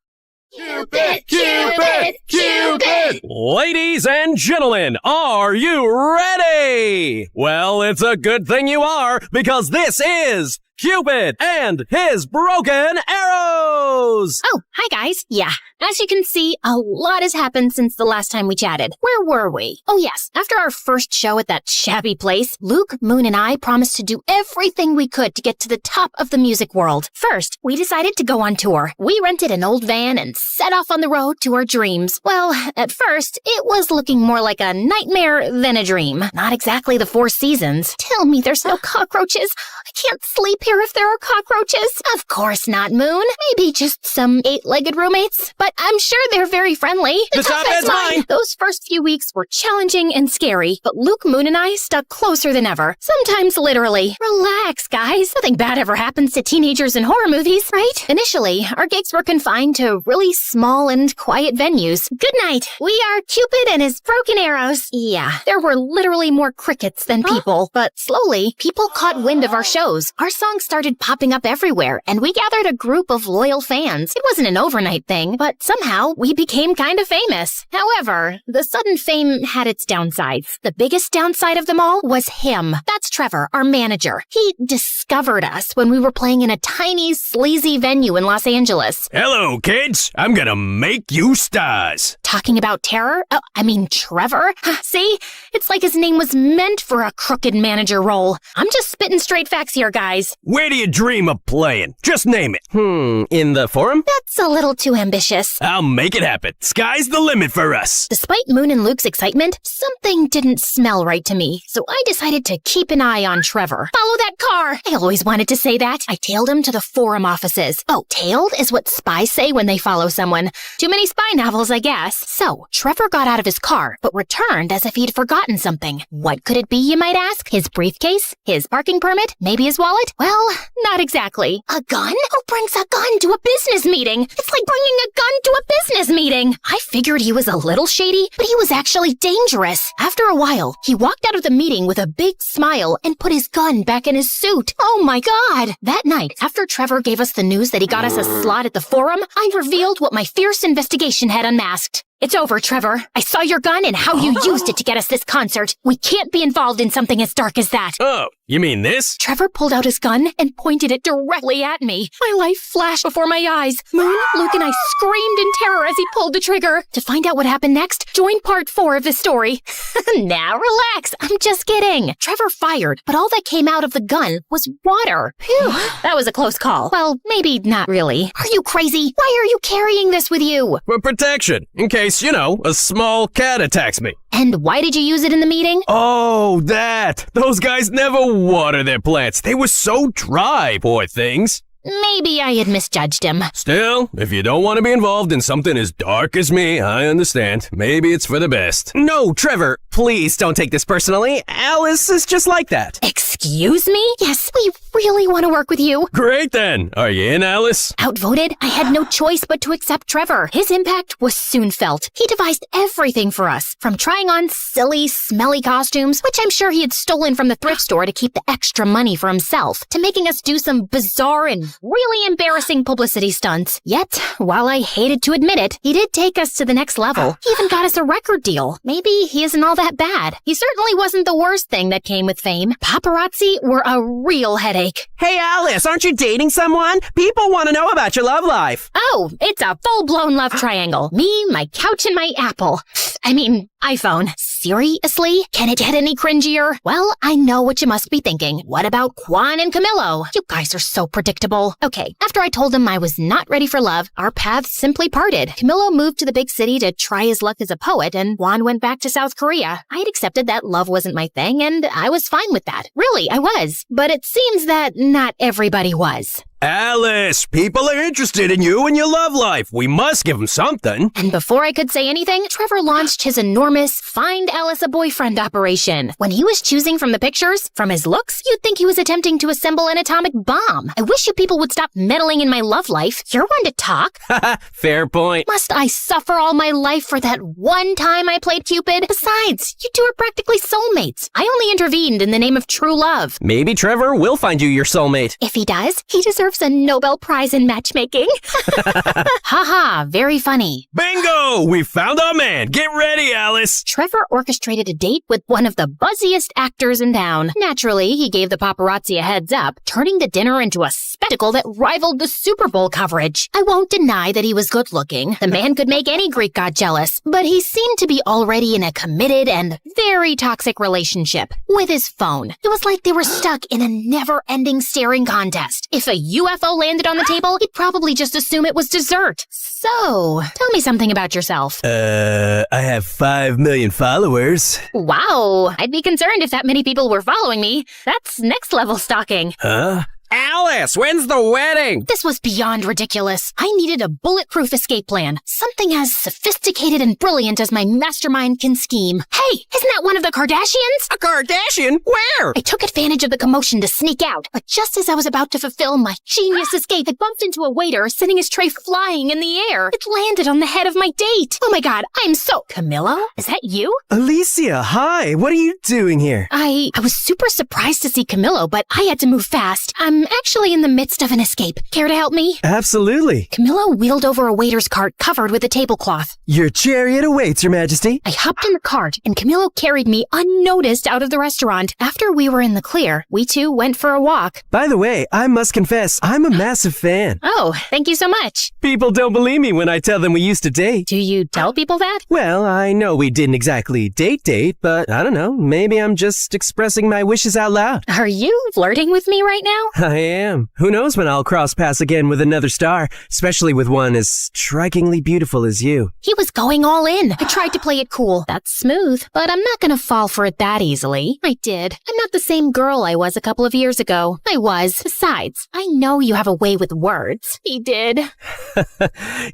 Cupid! Cupid! Cupid! Ladies and gentlemen, are you ready? Well, it's a good thing you are, because this is Cupid and his broken arrows! Oh, hi guys. Yeah, as you can see, a lot has happened since the last time we chatted. Where were we? Oh yes, after our first show at that shabby place, Luke, Moon, and I promised to do everything we could to get to the top of the music world. First, we decided to go on tour. We rented an old van and set off on the road to our dreams. Well, at first, it was looking more like a nightmare than a dream. Not exactly the Four Seasons. Tell me there's no cockroaches. I can't sleep here if there are cockroaches. Of course not, Moon. Maybe just some 8-legged roommates, but I'm sure they're very friendly. The top bed's mine. Those first few weeks were challenging and scary, but Luke, Moon, and I stuck closer than ever. Sometimes literally. Relax, guys. Nothing bad ever happens to teenagers in horror movies, right? Initially, our gigs were confined to really small and quiet venues. Good night. We are Cupid and his broken arrows. Yeah, there were literally more crickets than people, but slowly, people caught wind of our shows. Our songs started popping up everywhere, and we gathered a group of loyal fans. It wasn't an overnight thing, but somehow we became kind of famous. However, the sudden fame had its downsides. The biggest downside of them all was him. That's Trevor, our manager. He discovered us when we were playing in a tiny, sleazy venue in Los Angeles. Hello, kids. I'm gonna make you stars. Talking about terror? Oh, I mean Trevor? See? It's like his name was meant for a crooked manager role. I'm just spitting straight facts here, guys. Where do you dream of playing? Just name it. In the forum? That's a little too ambitious. I'll make it happen. Sky's the limit for us. Despite Moon and Luke's excitement, something didn't smell right to me, so I decided to keep an eye on Trevor. Follow that car! I always wanted to say that. I tailed him to the forum offices. Oh, tailed is what spies say when they follow someone. Too many spy novels, I guess. So, Trevor got out of his car, but returned as if he'd forgotten something. What could it be, you might ask? His briefcase? His parking permit? Maybe his wallet? Well, not exactly. A gun? Who brings a gun to a business meeting? It's like bringing a gun to a business meeting. I figured he was a little shady, but he was actually dangerous. After a while, he walked out of the meeting with a big smile and put his gun back in his suit. Oh my God! That night, after Trevor gave us the news that he got us a slot at the forum, I revealed what my fierce investigation had unmasked. It's over, Trevor. I saw your gun and how you used it to get us this concert. We can't be involved in something as dark as that. Oh, you mean this? Trevor pulled out his gun and pointed it directly at me. My life flashed before my eyes. Moon, Luke, and I screamed in terror as he pulled the trigger. To find out what happened next, join part 4 of this story. Now relax, I'm just kidding. Trevor fired, but all that came out of the gun was water. Phew, that was a close call. Well, maybe not really. Are you crazy? Why are you carrying this with you? For protection, in case, a small cat attacks me. And why did you use it in the meeting? Oh, that! Those guys never water their plants. They were so dry, poor things. Maybe I had misjudged him. Still, if you don't want to be involved in something as dark as me, I understand. Maybe it's for the best. No, Trevor, please don't take this personally. Alice is just like that. Excuse me? Yes, we really want to work with you. Great then. Are you in, Alice? Outvoted, I had no choice but to accept Trevor. His impact was soon felt. He devised everything for us, from trying on silly, smelly costumes, which I'm sure he had stolen from the thrift store to keep the extra money for himself, to making us do some bizarre and really embarrassing publicity stunts. Yet, while I hated to admit it, he did take us to the next level. He even got us a record deal. Maybe he isn't all that bad. He certainly wasn't the worst thing that came with fame. Paparazzi were a real headache. Hey, Alice, aren't you dating someone? People want to know about your love life. Oh, it's a full-blown love triangle. Me, my couch, and my Apple. iPhone. Seriously? Can it get any cringier? Well, I know what you must be thinking. What about Quan and Camillo? You guys are so predictable. Okay, after I told him I was not ready for love, our paths simply parted. Camillo moved to the big city to try his luck as a poet, and Juan went back to South Korea. I had accepted that love wasn't my thing, and I was fine with that. Really, I was. But it seems that not everybody was. Alice, people are interested in you and your love life. We must give them something. And before I could say anything, Trevor launched his enormous Find Alice a Boyfriend operation. When he was choosing from the pictures, from his looks, you'd think he was attempting to assemble an atomic bomb. I wish you people would stop meddling in my love life. You're one to talk. Fair point. Must I suffer all my life for that one time I played Cupid? Besides, you two are practically soulmates. I only intervened in the name of true love. Maybe Trevor will find you your soulmate. If he does, he deserves deserves a Nobel Prize in matchmaking. Haha, very funny. Bingo! We found our man. Get ready, Alice. Trevor orchestrated a date with one of the buzziest actors in town. Naturally, he gave the paparazzi a heads up, turning the dinner into a spectacle that rivaled the Super Bowl coverage. I won't deny that he was good looking. The man could make any Greek god jealous, but he seemed to be already in a committed and very toxic relationship with his phone. It was like they were stuck in a never-ending staring contest. If a UFO landed on the table, he'd probably just assume it was dessert. So, tell me something about yourself. I have 5 million followers. Wow, I'd be concerned if that many people were following me. That's next level stalking. Huh? Alice, when's the wedding? This was beyond ridiculous. I needed a bulletproof escape plan. Something as sophisticated and brilliant as my mastermind can scheme. Hey, isn't that one of the Kardashians? A Kardashian? Where? I took advantage of the commotion to sneak out, but just as I was about to fulfill my genius escape, I bumped into a waiter sending his tray flying in the air. It landed on the head of my date. Oh my god, I'm so... Camillo? Is that you? Alicia, hi. What are you doing here? I was super surprised to see Camillo, but I had to move fast. I'm actually in the midst of an escape. Care to help me? Absolutely. Camillo wheeled over a waiter's cart covered with a tablecloth. Your chariot awaits, Your Majesty. I hopped in the cart, and Camillo carried me unnoticed out of the restaurant. After we were in the clear, we two went for a walk. By the way, I must confess, I'm a massive fan. Oh, thank you so much. People don't believe me when I tell them we used to date. Do you tell people that? Well, I know we didn't exactly date, but I don't know. Maybe I'm just expressing my wishes out loud. Are you flirting with me right now? I am. Who knows when I'll cross paths again with another star, especially with one as strikingly beautiful as you. He was going all in. I tried to play it cool. That's smooth, but I'm not gonna fall for it that easily. I did. I'm not the same girl I was a couple of years ago. I was. Besides, I know you have a way with words. He did.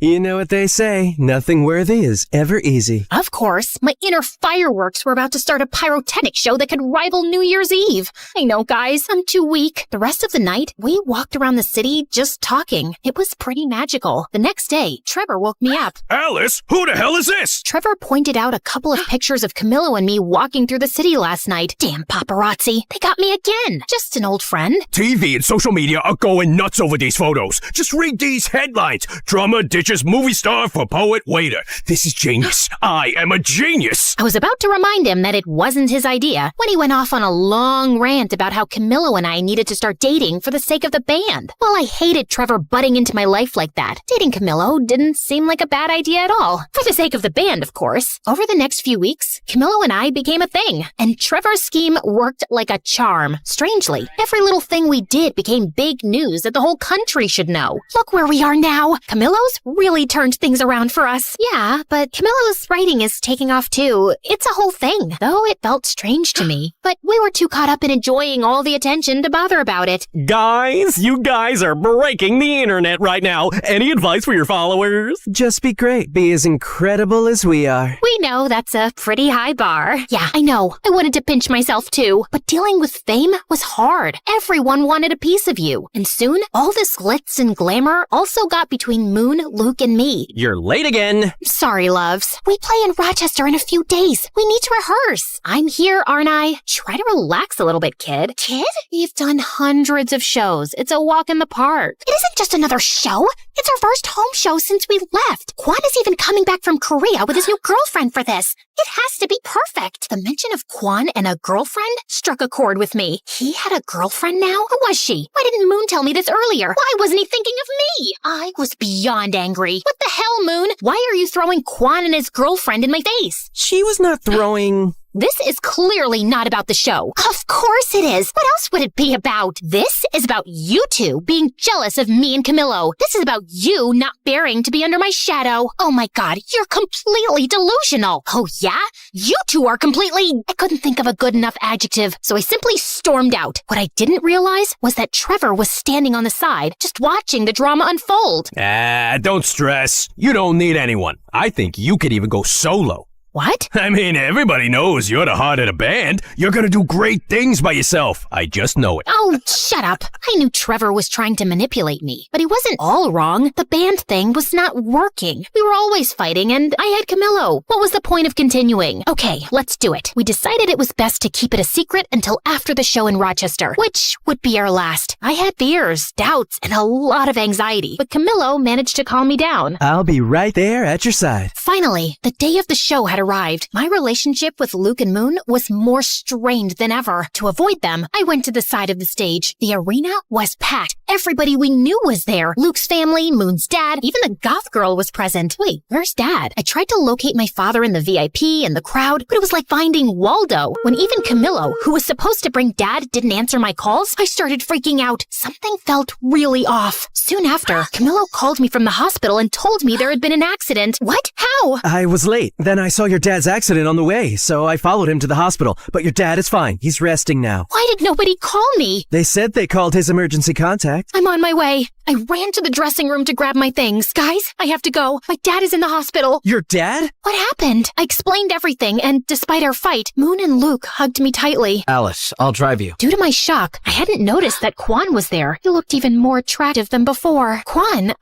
You know what they say, nothing worthy is ever easy. Of course. My inner fireworks were about to start a pyrotechnic show that could rival New Year's Eve. I know, guys. I'm too weak. The rest of the night, we walked around the city just talking. It was pretty magical. The next day, Trevor woke me up. Alice, who the hell is this? Trevor pointed out a couple of pictures of Camillo and me walking through the city last night. Damn paparazzi. They got me again. Just an old friend. TV and social media are going nuts over these photos. Just read these headlines. Drummer ditches movie star for poet waiter. This is genius. I am a genius. I was about to remind him that it wasn't his idea when he went off on a long rant about how Camillo and I needed to start dating for the sake of the band. Well, I hated Trevor butting into my life like that. Dating Camillo didn't seem like a bad idea at all. For the sake of the band, of course. Over the next few weeks, Camillo and I became a thing, and Trevor's scheme worked like a charm. Strangely, every little thing we did became big news that the whole country should know. Look where we are now. Camillo's really turned things around for us. Yeah, but Camillo's writing is taking off too. It's a whole thing, though it felt strange to me. But we were too caught up in enjoying all the attention to bother about it. Guys, you guys are breaking the internet right now. Any advice for your followers? Just be great. Be as incredible as we are. We know that's a pretty high bar. Yeah, I know. I wanted to pinch myself too. But dealing with fame was hard. Everyone wanted a piece of you. And soon, all this glitz and glamour also got between Moon, Luke, and me. You're late again. Sorry, loves. We play in Rochester in a few days. We need to rehearse. I'm here, aren't I? Try to relax a little bit, kid. Kid? We've done hundreds of shows. It's a walk in the park. It isn't just another show. It's our first home show since we left. Quan is even coming back from Korea with his new girlfriend for this. It has to be perfect. The mention of Quan and a girlfriend struck a chord with me. He had a girlfriend now? Who was she? Why didn't Moon tell me this earlier? Why wasn't he thinking of me? I was beyond angry. What the hell, Moon? Why are you throwing Quan and his girlfriend in my face? She was not throwing... This is clearly not about the show. Of course it is. What else would it be about? This is about you two being jealous of me and Camillo. This is about you not bearing to be under my shadow. Oh my god, you're completely delusional. Oh yeah? You two are completely... I couldn't think of a good enough adjective, so I simply stormed out. What I didn't realize was that Trevor was standing on the side, just watching the drama unfold. Don't stress. You don't need anyone. I think you could even go solo. What? I mean, everybody knows you're the heart of the band. You're gonna do great things by yourself. I just know it. Oh, shut up. I knew Trevor was trying to manipulate me, but he wasn't all wrong. The band thing was not working. We were always fighting, and I had Camillo. What was the point of continuing? Okay, let's do it. We decided it was best to keep it a secret until after the show in Rochester, which would be our last. I had fears, doubts, and a lot of anxiety, but Camillo managed to calm me down. I'll be right there at your side. Finally, the day of the show had arrived. My relationship with Luke and Moon was more strained than ever. To avoid them, I went to the side of the stage. The arena was packed. Everybody we knew was there. Luke's family, Moon's dad, even the goth girl was present. Wait, where's Dad? I tried to locate my father in the VIP and the crowd, but it was like finding Waldo. When even Camillo, who was supposed to bring Dad, didn't answer my calls, I started freaking out. Something felt really off. Soon after, Camillo called me from the hospital and told me there had been an accident. What? How? I was late. Then I saw your dad's accident on the way, so I followed him to the hospital. But your dad is fine. He's resting now. Why did nobody call me? They said they called his emergency contact. I'm on my way. I ran to the dressing room to grab my things. Guys, I have to go. My dad is in the hospital. Your dad? What happened? I explained everything, and despite our fight, Moon and Luke hugged me tightly. Alice, I'll drive you. Due to my shock, I hadn't noticed that Quan was there. He looked even more attractive than before. Quan,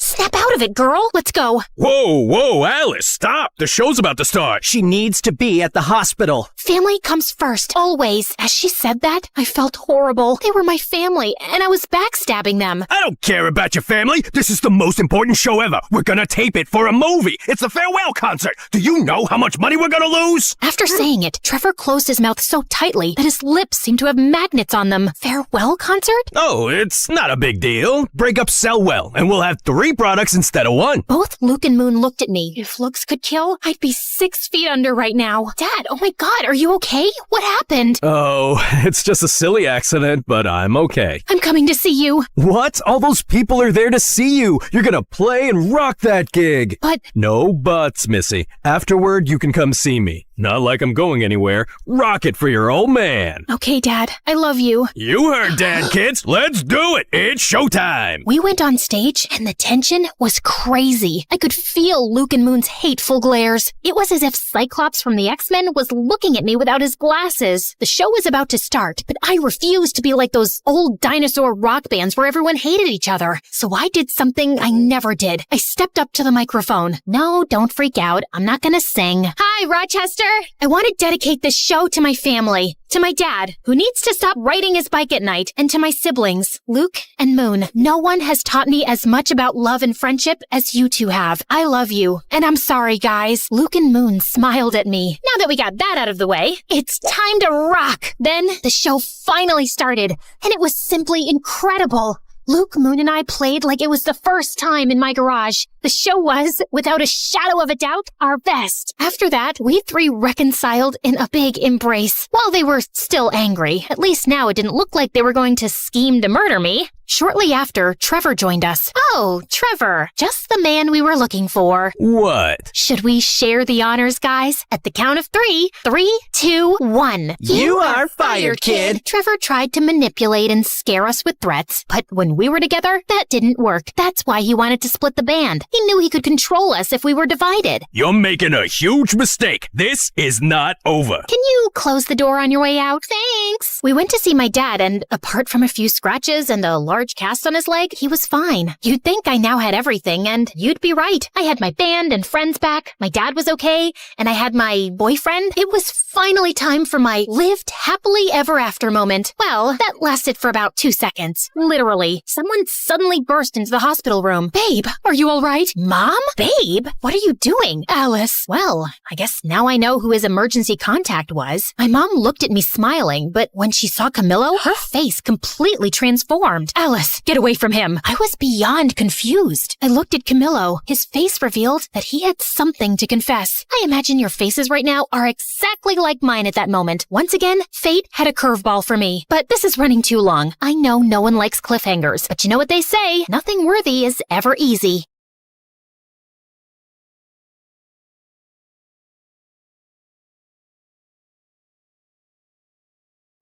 Snap out of it, girl. Let's go. Whoa, Alice, stop. The show's about to start. She needs to be at the hospital. Family comes first, always. As she said that, I felt horrible. They were my family, and I was backstabbing them. I don't care about your family. This is the most important show ever. We're gonna tape it for a movie. It's a farewell concert. Do you know how much money we're gonna lose? After saying it, Trevor closed his mouth so tightly that his lips seemed to have magnets on them. Farewell concert? Oh, it's not a big deal. Breakups sell well, and we'll have 3 products instead of 1. Both Luke and Moon looked at me. If looks could kill, I'd be 6 feet under right now. Dad, oh my God, are you okay? What happened? Oh, it's just a silly accident, but I'm okay. I'm coming to see you. What? All those people are there to see you. You're gonna play and rock that gig. But... No buts, Missy. Afterward, you can come see me. Not like I'm going anywhere. Rock it for your old man. Okay, Dad. I love you. You heard Dad, kids. Let's do it. It's showtime. We went on stage, and the tension was crazy. I could feel Luke and Moon's hateful glares. It was as if Cyclops from the X-Men was looking at me without his glasses. The show was about to start, but I refused to be like those old dinosaur rock bands where everyone hated each other. So I did something I never did. I stepped up to the microphone. No, don't freak out. I'm not gonna sing. Hi, Rochester. I want to dedicate this show to my family. To my dad, who needs to stop riding his bike at night, and to my siblings, Luke and Moon. No one has taught me as much about love and friendship as you two have. I love you, and I'm sorry, guys. Luke and Moon smiled at me. Now that we got that out of the way, it's time to rock. Then the show finally started, and it was simply incredible. Luke, Moon, and I played like it was the first time in my garage. The show was, without a shadow of a doubt, our best. After that, we 3 reconciled in a big embrace. While they were still angry, at least now it didn't look like they were going to scheme to murder me. Shortly after, Trevor joined us. Oh, Trevor, just the man we were looking for. What? Should we share the honors, guys? At the count of 3. 3, 2, 1. You are fired, kid. Trevor tried to manipulate and scare us with threats, but when we were together, that didn't work. That's why he wanted to split the band. He knew he could control us if we were divided. You're making a huge mistake. This is not over. Can you close the door on your way out? Thanks. We went to see my dad, and apart from a few scratches and a large cast on his leg, he was fine. You'd think I now had everything, and you'd be right. I had my band and friends back, my dad was okay, and I had my boyfriend. It was finally time for my lived happily ever after moment. Well, that lasted for about 2 seconds. Literally. Someone suddenly burst into the hospital room. Babe, are you all right? Mom? Babe? What are you doing? Alice. Well, I guess now I know who his emergency contact was. My mom looked at me smiling, but when she saw Camillo, her face completely transformed. Alice, get away from him. I was beyond confused. I looked at Camillo. His face revealed that he had something to confess. I imagine your faces right now are exactly like mine at that moment. Once again, fate had a curveball for me. But this is running too long. I know no one likes cliffhangers, but you know what they say? Nothing worthy is ever easy.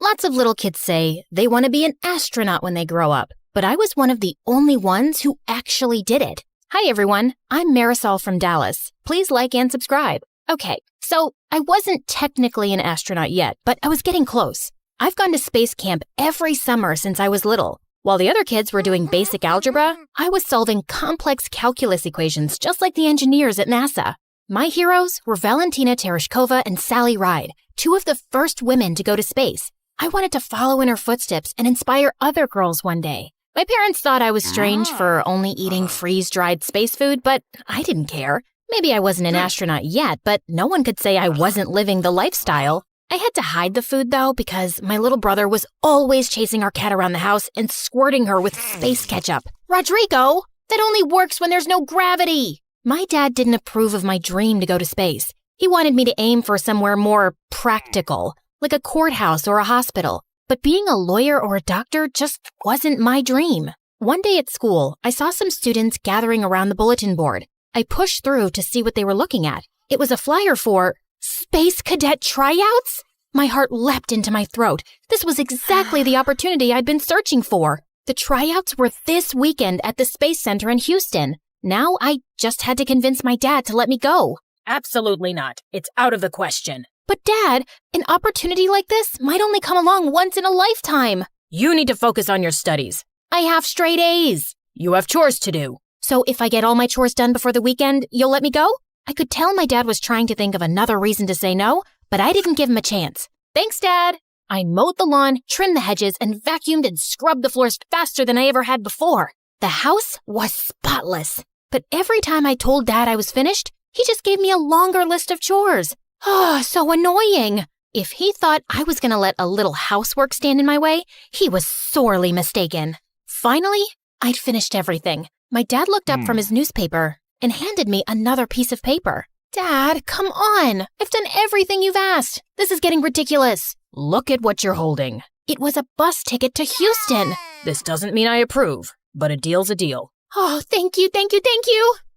Lots of little kids say they want to be an astronaut when they grow up, but I was one of the only ones who actually did it. Hi everyone, I'm Marisol from Dallas. Please like and subscribe. Okay, So I wasn't technically an astronaut yet, but I was getting close. I've gone to space camp every summer since I was little. While the other kids were doing basic algebra, I was solving complex calculus equations just like the engineers at NASA. My heroes were Valentina Tereshkova and Sally Ride, two of the first women to go to space. I wanted to follow in her footsteps and inspire other girls one day. My parents thought I was strange for only eating freeze-dried space food, but I didn't care. Maybe I wasn't an astronaut yet, but no one could say I wasn't living the lifestyle. I had to hide the food, though, because my little brother was always chasing our cat around the house and squirting her with space ketchup. Rodrigo, that only works when there's no gravity. My dad didn't approve of my dream to go to space. He wanted me to aim for somewhere more practical, like a courthouse or a hospital. But being a lawyer or a doctor just wasn't my dream. One day at school, I saw some students gathering around the bulletin board. I pushed through to see what they were looking at. It was a flyer for Space Cadet Tryouts? My heart leapt into my throat. This was exactly the opportunity I'd been searching for. The tryouts were this weekend at the Space Center in Houston. Now I just had to convince my dad to let me go. Absolutely not. It's out of the question. But Dad, an opportunity like this might only come along once in a lifetime. You need to focus on your studies. I have straight A's. You have chores to do. So if I get all my chores done before the weekend, you'll let me go? I could tell my dad was trying to think of another reason to say no, but I didn't give him a chance. Thanks, Dad. I mowed the lawn, trimmed the hedges, and vacuumed and scrubbed the floors faster than I ever had before. The house was spotless. But every time I told Dad I was finished, he just gave me a longer list of chores. Oh, so annoying. If he thought I was going to let a little housework stand in my way, he was sorely mistaken. Finally, I'd finished everything. My dad looked up from his newspaper and handed me another piece of paper. Dad, come on. I've done everything you've asked. This is getting ridiculous. Look at what you're holding. It was a bus ticket to Houston. This doesn't mean I approve, but a deal's a deal. Oh, thank you.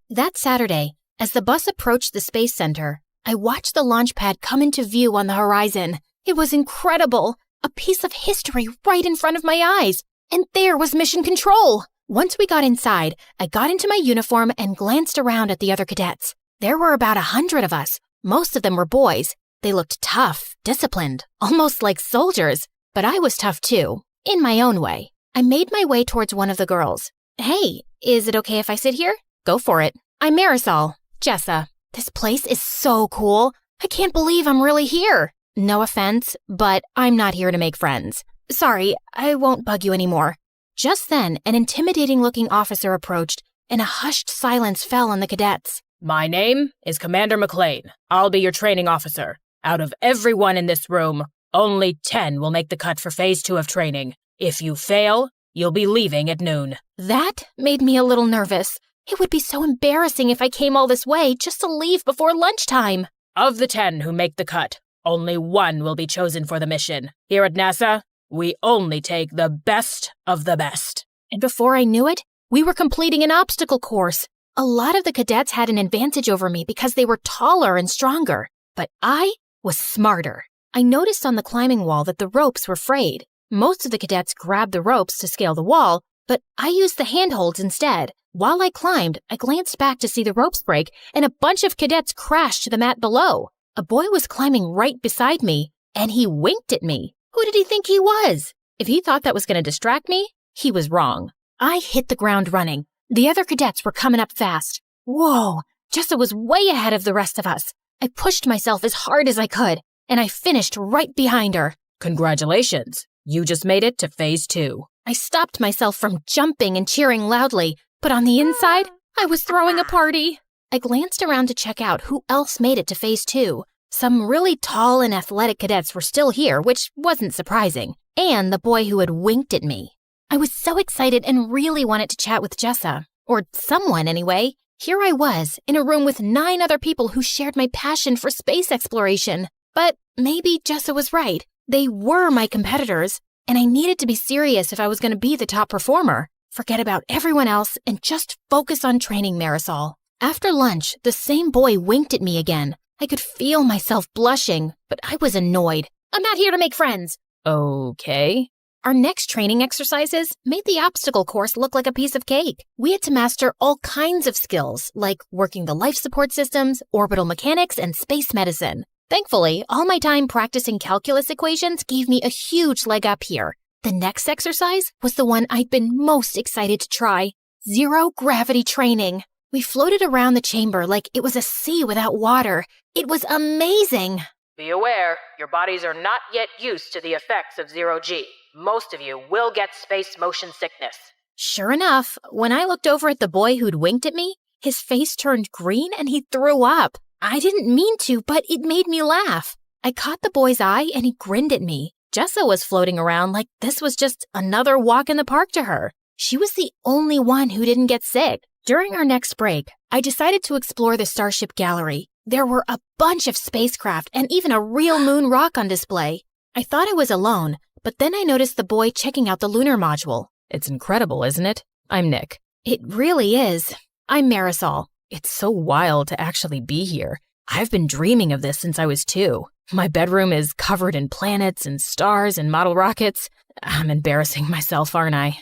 That Saturday, as the bus approached the Space Center, I watched the launch pad come into view on the horizon. It was incredible. A piece of history right in front of my eyes. And there was Mission Control. Once we got inside, I got into my uniform and glanced around at the other cadets. There were about 100 of us. Most of them were boys. They looked tough, disciplined, almost like soldiers. But I was tough too, in my own way. I made my way towards one of the girls. Hey, is it okay if I sit here? Go for it. I'm Marisol, Jessa. This place is so cool. I can't believe I'm really here. No offense, but I'm not here to make friends. Sorry, I won't bug you anymore. Just then, an intimidating-looking officer approached, and a hushed silence fell on the cadets. My name is Commander McLean. I'll be your training officer. Out of everyone in this room, only 10 will make the cut for Phase 2 of training. If you fail, you'll be leaving at noon. That made me a little nervous. It would be so embarrassing if I came all this way just to leave before lunchtime. Of the 10 who make the cut, only 1 will be chosen for the mission. Here at NASA, we only take the best of the best. And before I knew it, we were completing an obstacle course. A lot of the cadets had an advantage over me because they were taller and stronger. But I was smarter. I noticed on the climbing wall that the ropes were frayed. Most of the cadets grabbed the ropes to scale the wall, but I used the handholds instead. While I climbed, I glanced back to see the ropes break, and a bunch of cadets crashed to the mat below. A boy was climbing right beside me, and he winked at me. Who did he think he was? If he thought that was going to distract me, he was wrong. I hit the ground running. The other cadets were coming up fast. Whoa, Jessa was way ahead of the rest of us. I pushed myself as hard as I could, and I finished right behind her. Congratulations. You just made it to Phase 2. I stopped myself from jumping and cheering loudly, but on the inside, I was throwing a party. I glanced around to check out who else made it to Phase 2. Some really tall and athletic cadets were still here, which wasn't surprising, and the boy who had winked at me. I was so excited and really wanted to chat with Jessa, or someone anyway. Here I was, in a room with 9 other people who shared my passion for space exploration. But maybe Jessa was right. They were my competitors, and I needed to be serious if I was going to be the top performer. Forget about everyone else and just focus on training Marisol. After lunch, the same boy winked at me again. I could feel myself blushing, but I was annoyed. I'm not here to make friends. Okay. Our next training exercises made the obstacle course look like a piece of cake. We had to master all kinds of skills, like working the life support systems, orbital mechanics, and space medicine. Thankfully, all my time practicing calculus equations gave me a huge leg up here. The next exercise was the one I'd been most excited to try. Zero gravity training. We floated around the chamber like it was a sea without water. It was amazing. Be aware, your bodies are not yet used to the effects of zero-G. Most of you will get space motion sickness. Sure enough, when I looked over at the boy who'd winked at me, his face turned green and he threw up. I didn't mean to, but it made me laugh. I caught the boy's eye and he grinned at me. Jessa was floating around like this was just another walk in the park to her. She was the only one who didn't get sick. During our next break, I decided to explore the Starship Gallery. There were a bunch of spacecraft and even a real moon rock on display. I thought I was alone, but then I noticed the boy checking out the lunar module. It's incredible, isn't it? I'm Nick. It really is. I'm Marisol. It's so wild to actually be here. I've been dreaming of this since I was 2. My bedroom is covered in planets and stars and model rockets. I'm embarrassing myself, aren't I?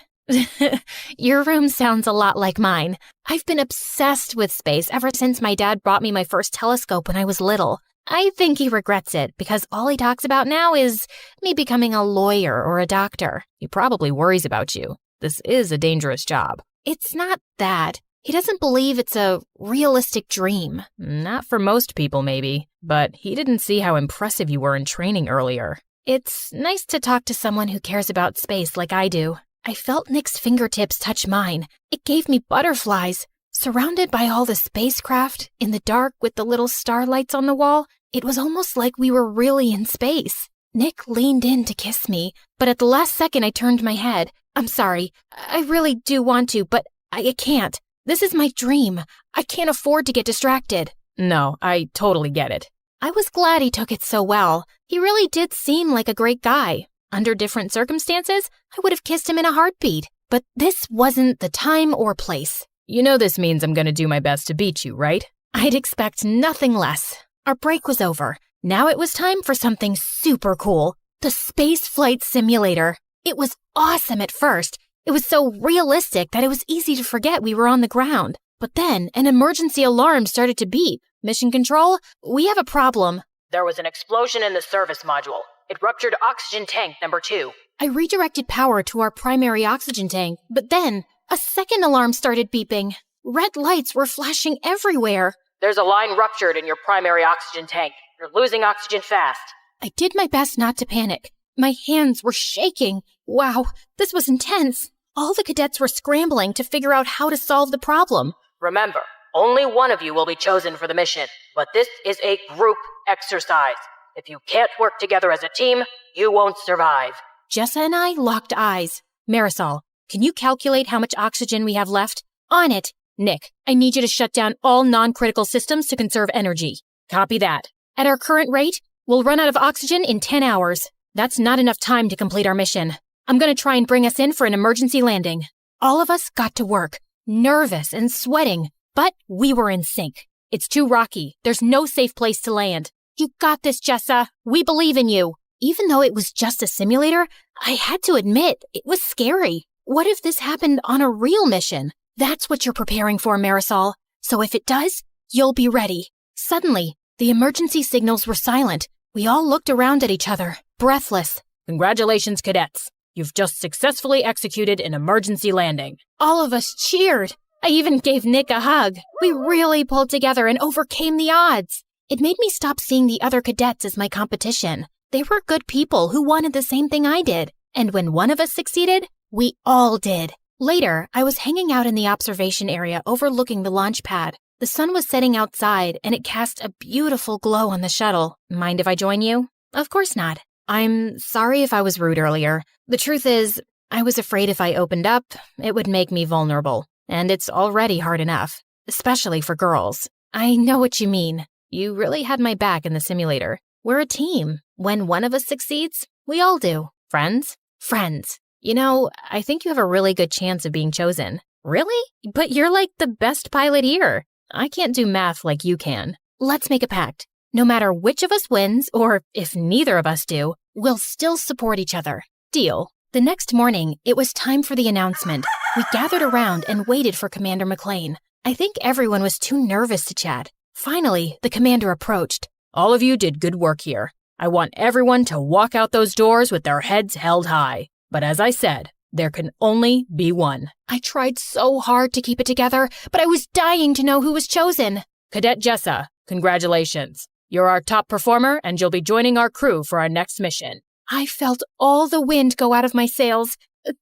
Your room sounds a lot like mine. I've been obsessed with space ever since my dad brought me my first telescope when I was little. I think he regrets it because all he talks about now is me becoming a lawyer or a doctor. He probably worries about you. This is a dangerous job. It's not that. He doesn't believe it's a realistic dream. Not for most people, maybe. But he didn't see how impressive you were in training earlier. It's nice to talk to someone who cares about space like I do. I felt Nick's fingertips touch mine. It gave me butterflies. Surrounded by all the spacecraft, in the dark with the little starlights on the wall, it was almost like we were really in space. Nick leaned in to kiss me, but at the last second I turned my head. I'm sorry. I really do want to, but I can't. This is my dream. I can't afford to get distracted. No, I totally get it. I was glad he took it so well. He really did seem like a great guy. Under different circumstances, I would have kissed him in a heartbeat. But this wasn't the time or place. You know this means I'm going to do my best to beat you, right? I'd expect nothing less. Our break was over. Now it was time for something super cool. The space flight simulator. It was awesome at first. It was so realistic that it was easy to forget we were on the ground. But then an emergency alarm started to beep. Mission Control, we have a problem. There was an explosion in the service module. It ruptured oxygen tank number 2. I redirected power to our primary oxygen tank, but then a second alarm started beeping. Red lights were flashing everywhere. There's a line ruptured in your primary oxygen tank. You're losing oxygen fast. I did my best not to panic. My hands were shaking. Wow, this was intense. All the cadets were scrambling to figure out how to solve the problem. Remember, only one of you will be chosen for the mission, but this is a group exercise. If you can't work together as a team, you won't survive. Jessa and I locked eyes. Marisol, can you calculate how much oxygen we have left? On it. Nick, I need you to shut down all non-critical systems to conserve energy. Copy that. At our current rate, we'll run out of oxygen in 10 hours. That's not enough time to complete our mission. I'm going to try and bring us in for an emergency landing. All of us got to work, nervous and sweating, but we were in sync. It's too rocky. There's no safe place to land. You got this, Jessa. We believe in you. Even though it was just a simulator, I had to admit, it was scary. What if this happened on a real mission? That's what you're preparing for, Marisol. So if it does, you'll be ready. Suddenly, the emergency signals were silent. We all looked around at each other, breathless. Congratulations, cadets. You've just successfully executed an emergency landing. All of us cheered. I even gave Nick a hug. We really pulled together and overcame the odds. It made me stop seeing the other cadets as my competition. They were good people who wanted the same thing I did. And when one of us succeeded, we all did. Later, I was hanging out in the observation area overlooking the launch pad. The sun was setting outside, and it cast a beautiful glow on the shuttle. Mind if I join you? Of course not. I'm sorry if I was rude earlier. The truth is, I was afraid if I opened up, it would make me vulnerable. And it's already hard enough, especially for girls. I know what you mean. You really had my back in the simulator. We're a team. When one of us succeeds, we all do. Friends? Friends. You know, I think you have a really good chance of being chosen. Really? But you're like the best pilot here. I can't do math like you can. Let's make a pact. No matter which of us wins, or if neither of us do, we'll still support each other. Deal. The next morning, it was time for the announcement. We gathered around and waited for Commander McLean. I think everyone was too nervous to chat. Finally, the commander approached. All of you did good work here. I want everyone to walk out those doors with their heads held high. But as I said, there can only be one. I tried so hard to keep it together, but I was dying to know who was chosen. Cadet Jessa, congratulations. You're our top performer, and you'll be joining our crew for our next mission. I felt all the wind go out of my sails.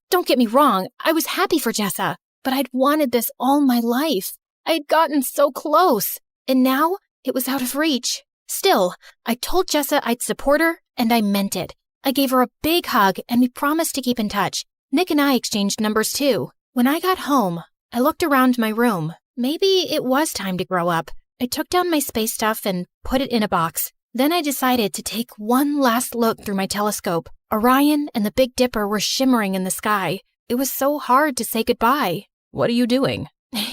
Don't get me wrong, I was happy for Jessa, but I'd wanted this all my life. I had gotten so close, and now it was out of reach. Still, I told Jessa I'd support her, and I meant it. I gave her a big hug, and we promised to keep in touch. Nick and I exchanged numbers too. When I got home, I looked around my room. Maybe it was time to grow up. I took down my space stuff and put it in a box. Then I decided to take one last look through my telescope. Orion and the Big Dipper were shimmering in the sky. It was so hard to say goodbye. What are you doing?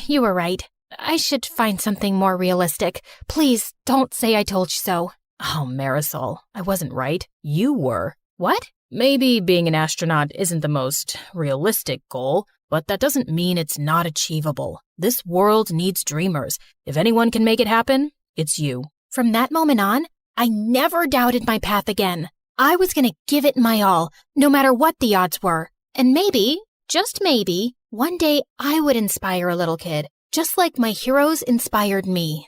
You were right. I should find something more realistic. Please, don't say I told you so. Oh, Marisol, I wasn't right. You were. What? Maybe being an astronaut isn't the most realistic goal, but that doesn't mean it's not achievable. This world needs dreamers. If anyone can make it happen, it's you. From that moment on, I never doubted my path again. I was going to give it my all, no matter what the odds were. And maybe, just maybe, one day I would inspire a little kid, just like my heroes inspired me.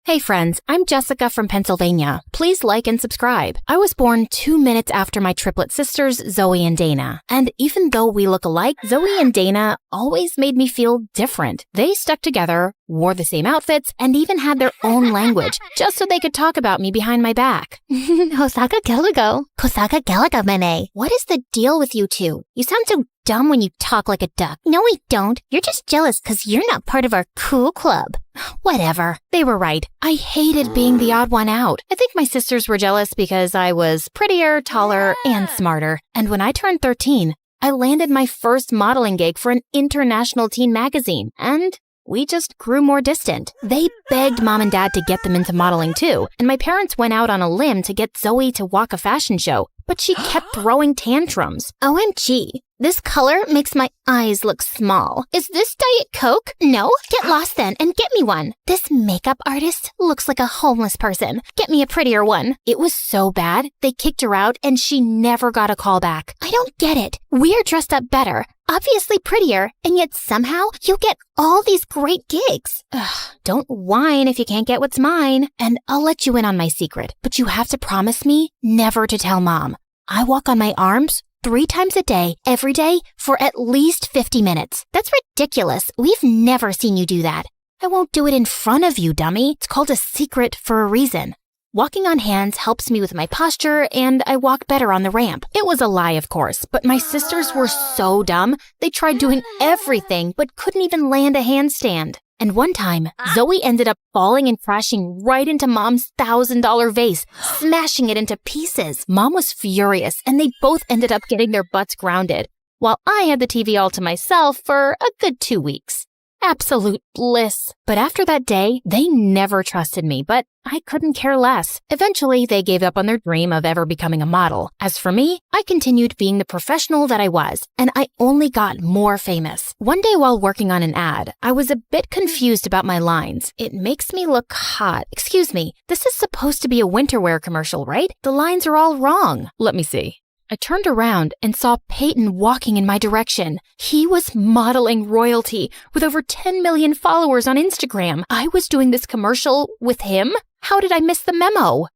Hey friends, I'm Jessica from Pennsylvania. Please like and subscribe. I was born 2 minutes after my triplet sisters, Zoe and Dana. And even though we look alike, Zoe and Dana always made me feel different. They stuck together, wore the same outfits, and even had their own language, just so they could talk about me behind my back. Hosaka Gelago. Kosaka Gelaga Mene. What is the deal with you two? You sound so dumb when you talk like a duck. No, we don't. You're just jealous because you're not part of our cool club. Whatever. They were right. I hated being the odd one out. I think my sisters were jealous because I was prettier, taller, and smarter. And when I turned 13, I landed my first modeling gig for an international teen magazine. And we just grew more distant. They begged Mom and Dad to get them into modeling too. And my parents went out on a limb to get Zoe to walk a fashion show. But she kept throwing tantrums. OMG. This color makes my eyes look small. Is this Diet Coke? No? Get lost then and get me one. This makeup artist looks like a homeless person. Get me a prettier one. It was so bad, they kicked her out and she never got a call back. I don't get it. We're dressed up better, obviously prettier, and yet somehow you get all these great gigs. Ugh, don't whine if you can't get what's mine. And I'll let you in on my secret, but you have to promise me never to tell Mom. I walk on my arms 3 times a day, every day, for at least 50 minutes. That's ridiculous. We've never seen you do that. I won't do it in front of you, dummy. It's called a secret for a reason. Walking on hands helps me with my posture, and I walk better on the ramp. It was a lie, of course, but my sisters were so dumb. They tried doing everything, but couldn't even land a handstand. And one time, Zoe ended up falling and crashing right into Mom's $1,000 vase, smashing it into pieces. Mom was furious, and they both ended up getting their butts grounded, while I had the TV all to myself for a good 2 weeks. Absolute bliss. But after that day, they never trusted me, but I couldn't care less. Eventually, they gave up on their dream of ever becoming a model. As for me, I continued being the professional that I was, and I only got more famous. One day while working on an ad, I was a bit confused about my lines. It makes me look hot. Excuse me, this is supposed to be a winter wear commercial, right? The lines are all wrong. Let me see. I turned around and saw Peyton walking in my direction. He was modeling royalty with over 10 million followers on Instagram. I was doing this commercial with him? How did I miss the memo?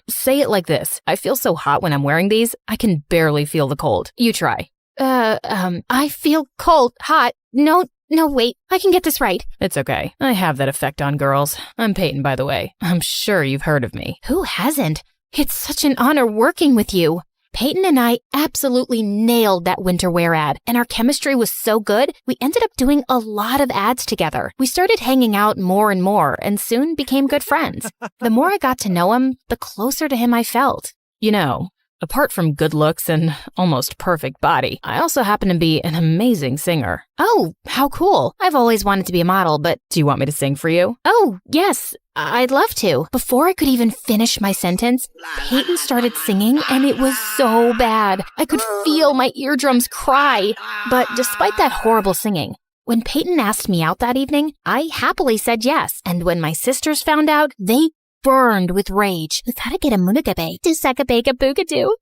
Say it like this. I feel so hot when I'm wearing these, I can barely feel the cold. You try. I feel cold, hot. No, wait. I can get this right. It's okay. I have that effect on girls. I'm Peyton, by the way. I'm sure you've heard of me. Who hasn't? It's such an honor working with you. Peyton and I absolutely nailed that winter wear ad, and our chemistry was so good, we ended up doing a lot of ads together. We started hanging out more and more, and soon became good friends. The more I got to know him, the closer to him I felt. You know, Apart from good looks and almost perfect body, I also happen to be an amazing singer. Oh, how cool. I've always wanted to be a model, but do you want me to sing for you? Oh, yes, I'd love to. Before I could even finish my sentence, Peyton started singing, and it was so bad. I could feel my eardrums cry. But despite that horrible singing, when Peyton asked me out that evening, I happily said yes. And when my sisters found out, they burned with rage.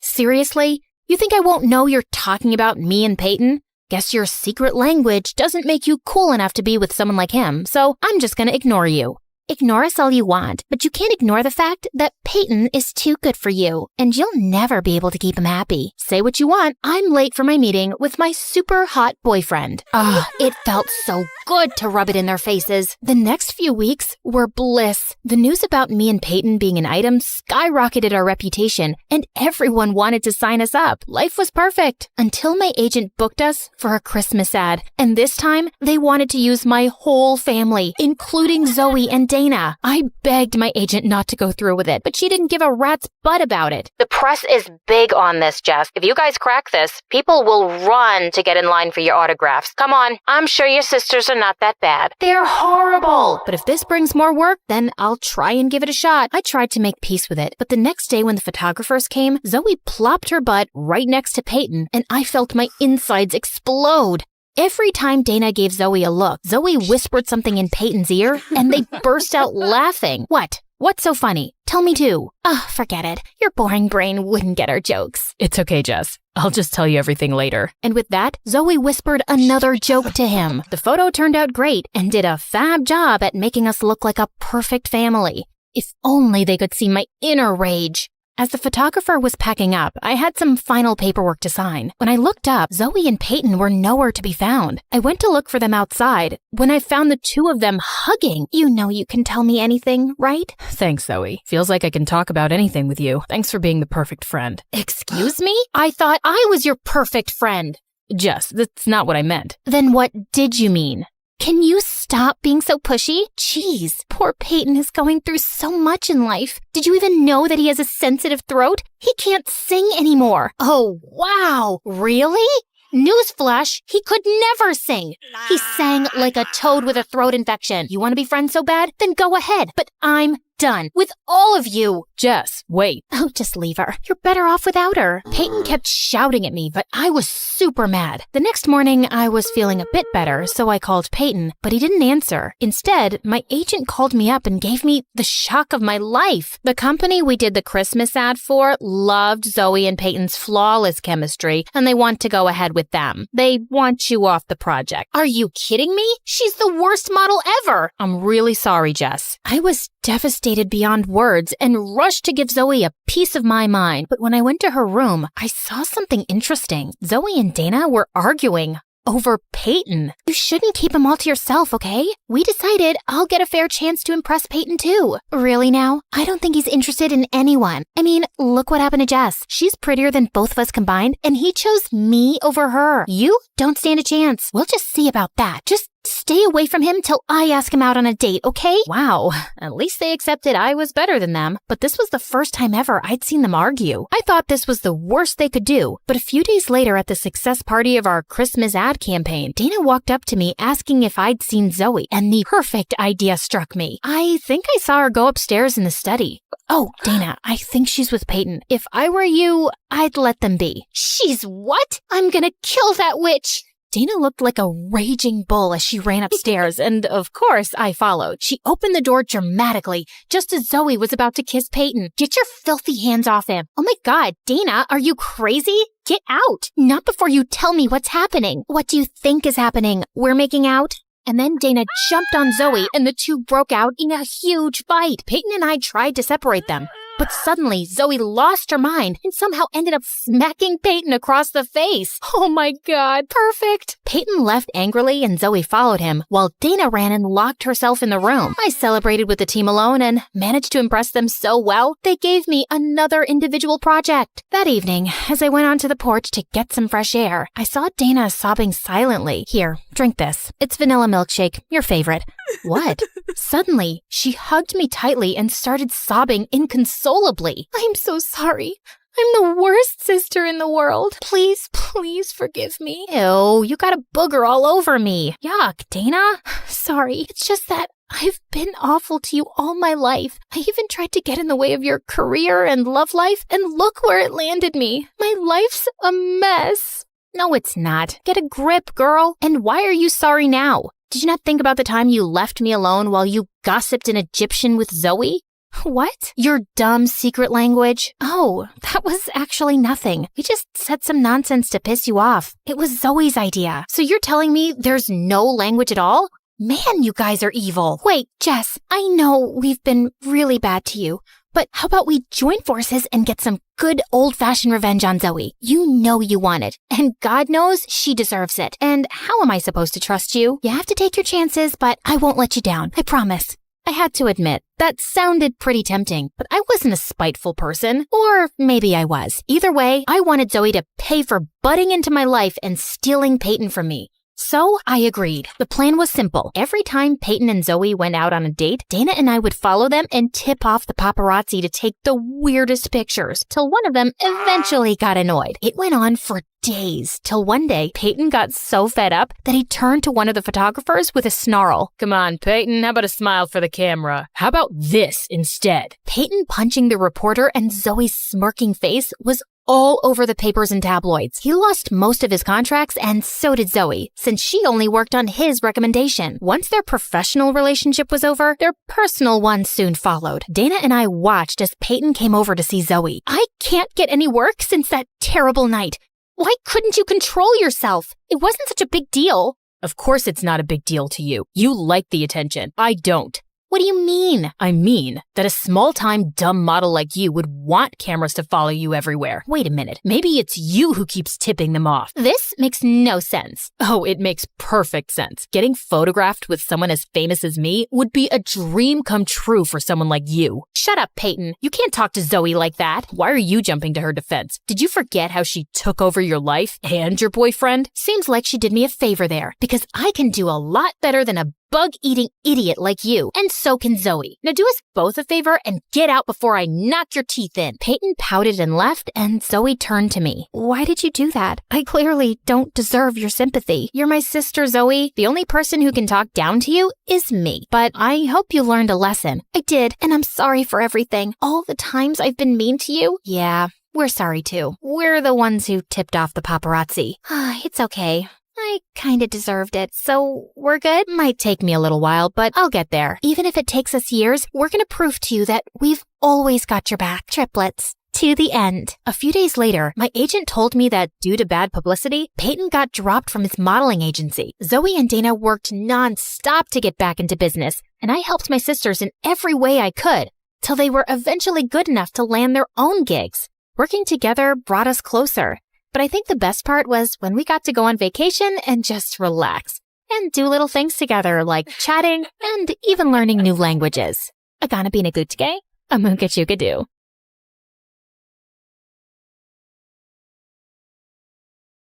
Seriously? You think I won't know you're talking about me and Peyton? Guess your secret language doesn't make you cool enough to be with someone like him, so I'm just gonna ignore you. Ignore us all you want, but you can't ignore the fact that Peyton is too good for you, and you'll never be able to keep him happy. Say what you want, I'm late for my meeting with my super hot boyfriend. It felt so good to rub it in their faces. The next few weeks were bliss. The news about me and Peyton being an item skyrocketed our reputation, and everyone wanted to sign us up. Life was perfect, until my agent booked us for a Christmas ad, and this time, they wanted to use my whole family, including Zoe and Dana. I begged my agent not to go through with it, but she didn't give a rat's butt about it. The press is big on this, Jess. If you guys crack this, people will run to get in line for your autographs. Come on, I'm sure your sisters are not that bad. They're horrible! But if this brings more work, then I'll try and give it a shot. I tried to make peace with it, but the next day when the photographers came, Zoe plopped her butt right next to Peyton, and I felt my insides explode. Every time Dana gave Zoe a look, Zoe whispered something in Peyton's ear, and they burst out laughing. What? What's so funny? Tell me too. Forget it. Your boring brain wouldn't get our jokes. It's okay, Jess. I'll just tell you everything later. And with that, Zoe whispered another joke to him. The photo turned out great and did a fab job at making us look like a perfect family. If only they could see my inner rage. As the photographer was packing up, I had some final paperwork to sign. When I looked up, Zoe and Peyton were nowhere to be found. I went to look for them outside when I found the two of them hugging. You know you can tell me anything, right? Thanks, Zoe. Feels like I can talk about anything with you. Thanks for being the perfect friend. Excuse me? I thought I was your perfect friend. Jess, that's not what I meant. Then what did you mean? Can you stop being so pushy? Jeez, poor Peyton is going through so much in life. Did you even know that he has a sensitive throat? He can't sing anymore. Oh, wow. Really? Newsflash, he could never sing. He sang like a toad with a throat infection. You want to be friends so bad? Then go ahead. But I'm done with all of you. Jess, wait. Oh, just leave her. You're better off without her. Peyton kept shouting at me, but I was super mad. The next morning, I was feeling a bit better, so I called Peyton, but he didn't answer. Instead, my agent called me up and gave me the shock of my life. The company we did the Christmas ad for loved Zoe and Peyton's flawless chemistry, and they want to go ahead with them. They want you off the project. Are you kidding me? She's the worst model ever. I'm really sorry, Jess. I was devastated beyond words and rushed to give Zoe a piece of my mind. But when I went to her room, I saw something interesting. Zoe and Dana were arguing over Peyton. You shouldn't keep him all to yourself, okay? We decided I'll get a fair chance to impress Peyton too. Really now? I don't think he's interested in anyone. I mean, look what happened to Jess. She's prettier than both of us combined, and he chose me over her. You don't stand a chance. We'll just see about that. Just stay away from him till I ask him out on a date, okay? Wow, at least they accepted I was better than them. But this was the first time ever I'd seen them argue. I thought this was the worst they could do. But a few days later at the success party of our Christmas ad campaign, Dana walked up to me asking if I'd seen Zoe, and the perfect idea struck me. I think I saw her go upstairs in the study. Oh, Dana, I think she's with Peyton. If I were you, I'd let them be. She's what? I'm gonna kill that witch. Dana looked like a raging bull as she ran upstairs, and of course, I followed. She opened the door dramatically, just as Zoe was about to kiss Peyton. Get your filthy hands off him. Oh my God, Dana, are you crazy? Get out. Not before you tell me what's happening. What do you think is happening? We're making out? And then Dana jumped on Zoe, and the two broke out in a huge fight. Peyton and I tried to separate them. But suddenly, Zoe lost her mind and somehow ended up smacking Peyton across the face. Oh my God, perfect. Peyton left angrily and Zoe followed him, while Dana ran and locked herself in the room. I celebrated with the team alone and managed to impress them so well, they gave me another individual project. That evening, as I went onto the porch to get some fresh air, I saw Dana sobbing silently. Here, drink this. It's vanilla milkshake, your favorite. What? Suddenly, she hugged me tightly and started sobbing inconsolably. I'm so sorry. I'm the worst sister in the world. Please, please forgive me. Ew, you got a booger all over me. Yuck, Dana. Sorry, it's just that I've been awful to you all my life. I even tried to get in the way of your career and love life, and look where it landed me. My life's a mess. No, it's not. Get a grip, girl. And why are you sorry now? Did you not think about the time you left me alone while you gossiped in Egyptian with Zoe? What? Your dumb secret language? Oh, that was actually nothing. We just said some nonsense to piss you off. It was Zoe's idea. So you're telling me there's no language at all? Man, you guys are evil. Wait, Jess, I know we've been really bad to you, but how about we join forces and get some good old-fashioned revenge on Zoe? You know you want it, and God knows she deserves it. And how am I supposed to trust you? You have to take your chances, but I won't let you down. I promise. I had to admit, that sounded pretty tempting, but I wasn't a spiteful person. Or maybe I was. Either way, I wanted Zoe to pay for butting into my life and stealing Peyton from me. So I agreed. The plan was simple. Every time Peyton and Zoe went out on a date, Dana and I would follow them and tip off the paparazzi to take the weirdest pictures, till one of them eventually got annoyed. It went on for days, till one day Peyton got so fed up that he turned to one of the photographers with a snarl. Come on, Peyton, how about a smile for the camera? How about this instead? Peyton punching the reporter and Zoe's smirking face was all over the papers and tabloids. He lost most of his contracts, and so did Zoe, since she only worked on his recommendation. Once their professional relationship was over, their personal one soon followed. Dana and I watched as Peyton came over to see Zoe. I can't get any work since that terrible night. Why couldn't you control yourself? It wasn't such a big deal. Of course it's not a big deal to you. You like the attention. I don't. What do you mean? I mean that a small-time dumb model like you would want cameras to follow you everywhere. Wait a minute. Maybe it's you who keeps tipping them off. This makes no sense. Oh, it makes perfect sense. Getting photographed with someone as famous as me would be a dream come true for someone like you. Shut up, Peyton. You can't talk to Zoe like that. Why are you jumping to her defense? Did you forget how she took over your life and your boyfriend? Seems like she did me a favor there, because I can do a lot better than a bug-eating idiot like you, and so can Zoe. Now do us both a favor and get out before I knock your teeth in. Peyton pouted and left, and Zoe turned to me. Why did you do that? I clearly don't deserve your sympathy. You're my sister, Zoe. The only person who can talk down to you is me. But I hope you learned a lesson. I did, and I'm sorry for everything. All the times I've been mean to you. Yeah, we're sorry too. We're the ones who tipped off the paparazzi. It's okay. I kinda deserved it, so we're good? Might take me a little while, but I'll get there. Even if it takes us years, we're gonna prove to you that we've always got your back. Triplets. To the end. A few days later, my agent told me that due to bad publicity, Peyton got dropped from his modeling agency. Zoe and Dana worked non-stop to get back into business, and I helped my sisters in every way I could, till they were eventually good enough to land their own gigs. Working together brought us closer. But I think the best part was when we got to go on vacation and just relax and do little things together like chatting and even learning new languages. Agana binagutge, amunkachukadu.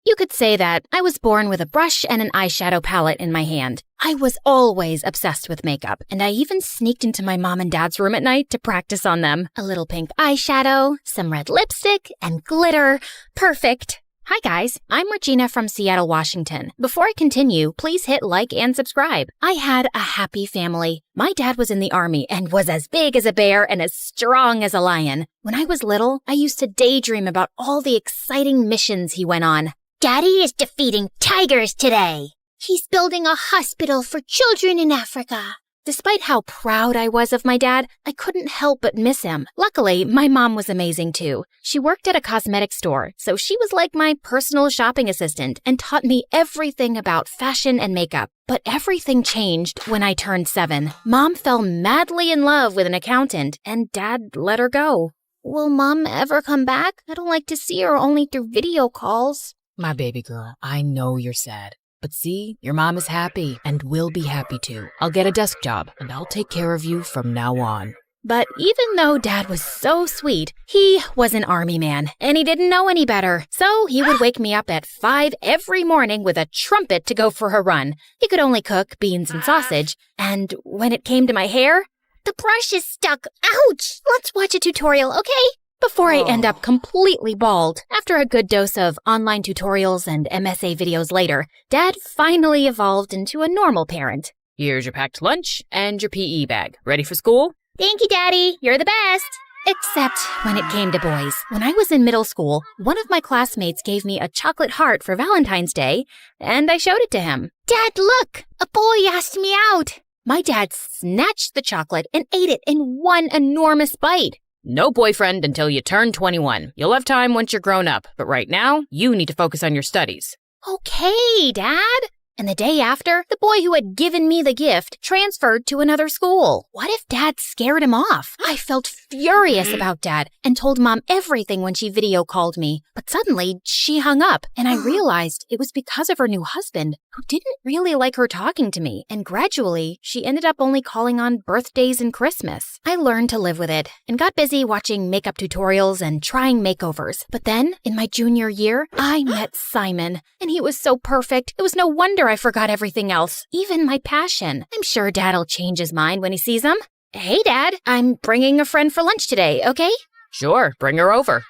You could say that I was born with a brush and an eyeshadow palette in my hand. I was always obsessed with makeup, and I even sneaked into my mom and dad's room at night to practice on them. A little pink eyeshadow, some red lipstick, and glitter. Perfect. Hi guys, I'm Regina from Seattle, Washington. Before I continue, please hit like and subscribe. I had a happy family. My dad was in the army and was as big as a bear and as strong as a lion. When I was little, I used to daydream about all the exciting missions he went on. Daddy is defeating tigers today. He's building a hospital for children in Africa. Despite how proud I was of my dad, I couldn't help but miss him. Luckily, my mom was amazing too. She worked at a cosmetic store, so she was like my personal shopping assistant and taught me everything about fashion and makeup. But everything changed when I turned 7. Mom fell madly in love with an accountant, and Dad let her go. Will Mom ever come back? I don't like to see her only through video calls. My baby girl, I know you're sad. But see, your mom is happy and will be happy too. I'll get a desk job and I'll take care of you from now on. But even though Dad was so sweet, he was an army man and he didn't know any better. So he would wake me up at 5 every morning with a trumpet to go for a run. He could only cook beans and sausage. And when it came to my hair, the brush is stuck. Ouch! Let's watch a tutorial, okay? before I end up completely bald. After a good dose of online tutorials and MSA videos later, Dad finally evolved into a normal parent. Here's your packed lunch and your PE bag. Ready for school? Thank you, Daddy. You're the best. Except when it came to boys. When I was in middle school, one of my classmates gave me a chocolate heart for Valentine's Day, and I showed it to him. Dad, look! A boy asked me out. My dad snatched the chocolate and ate it in one enormous bite. No boyfriend until you turn 21. You'll have time once you're grown up, but right now, you need to focus on your studies. Okay, Dad. And the day after, the boy who had given me the gift transferred to another school. What if Dad scared him off? I felt furious about Dad and told Mom everything when she video called me. But suddenly, she hung up, and I realized it was because of her new husband, who didn't really like her talking to me. And gradually, she ended up only calling on birthdays and Christmas. I learned to live with it and got busy watching makeup tutorials and trying makeovers. But then, in my junior year, I met Simon, and he was so perfect. It was no wonder I forgot everything else, even my passion. I'm sure Dad'll change his mind when he sees him. Hey, Dad, I'm bringing a friend for lunch today, okay? Sure, bring her over.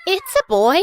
It's a boy.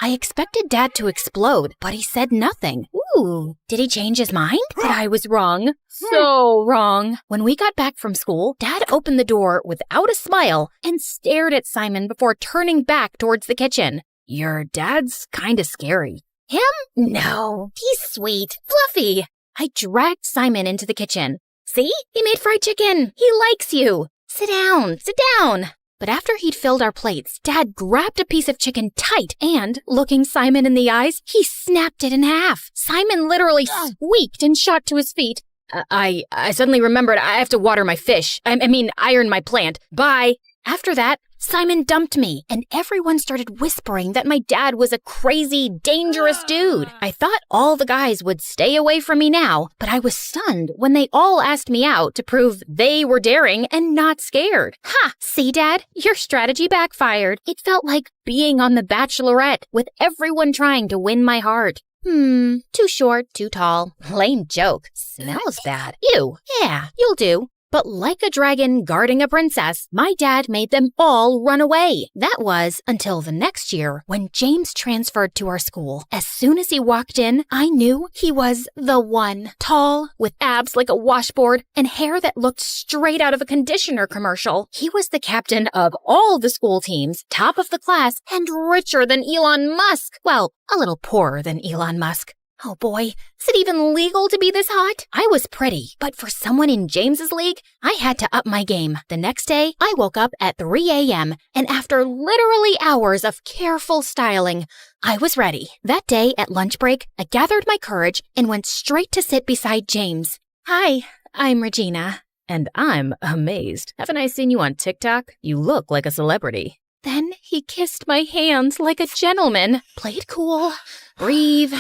I expected Dad to explode, but he said nothing. Ooh, did he change his mind? But I was wrong. So wrong. When we got back from school, Dad opened the door without a smile and stared at Simon before turning back towards the kitchen. Your dad's kinda scary. Him? No, he's sweet. Fluffy! I dragged Simon into the kitchen. See? He made fried chicken. He likes you. Sit down. Sit down. But after he'd filled our plates, Dad grabbed a piece of chicken tight and, looking Simon in the eyes, he snapped it in half. Simon literally squeaked and shot to his feet. I suddenly remembered I have to water my fish. I mean, iron my plant. Bye. After that, Simon dumped me, and everyone started whispering that my dad was a crazy, dangerous dude. I thought all the guys would stay away from me now, but I was stunned when they all asked me out to prove they were daring and not scared. Ha! See, Dad? Your strategy backfired. It felt like being on The Bachelorette, with everyone trying to win my heart. Too short, too tall. Lame joke. Smells bad. Ew. Yeah, you'll do. But like a dragon guarding a princess, my dad made them all run away. That was until the next year when James transferred to our school. As soon as he walked in, I knew he was the one. Tall, with abs like a washboard, and hair that looked straight out of a conditioner commercial. He was the captain of all the school teams, top of the class, and richer than Elon Musk. Well, a little poorer than Elon Musk. Oh boy, is it even legal to be this hot? I was pretty, but for someone in James's league, I had to up my game. The next day, I woke up at 3 a.m., and after literally hours of careful styling, I was ready. That day at lunch break, I gathered my courage and went straight to sit beside James. Hi, I'm Regina. And I'm amazed. Haven't I seen you on TikTok? You look like a celebrity. Then he kissed my hands like a gentleman. Played cool. Breathe.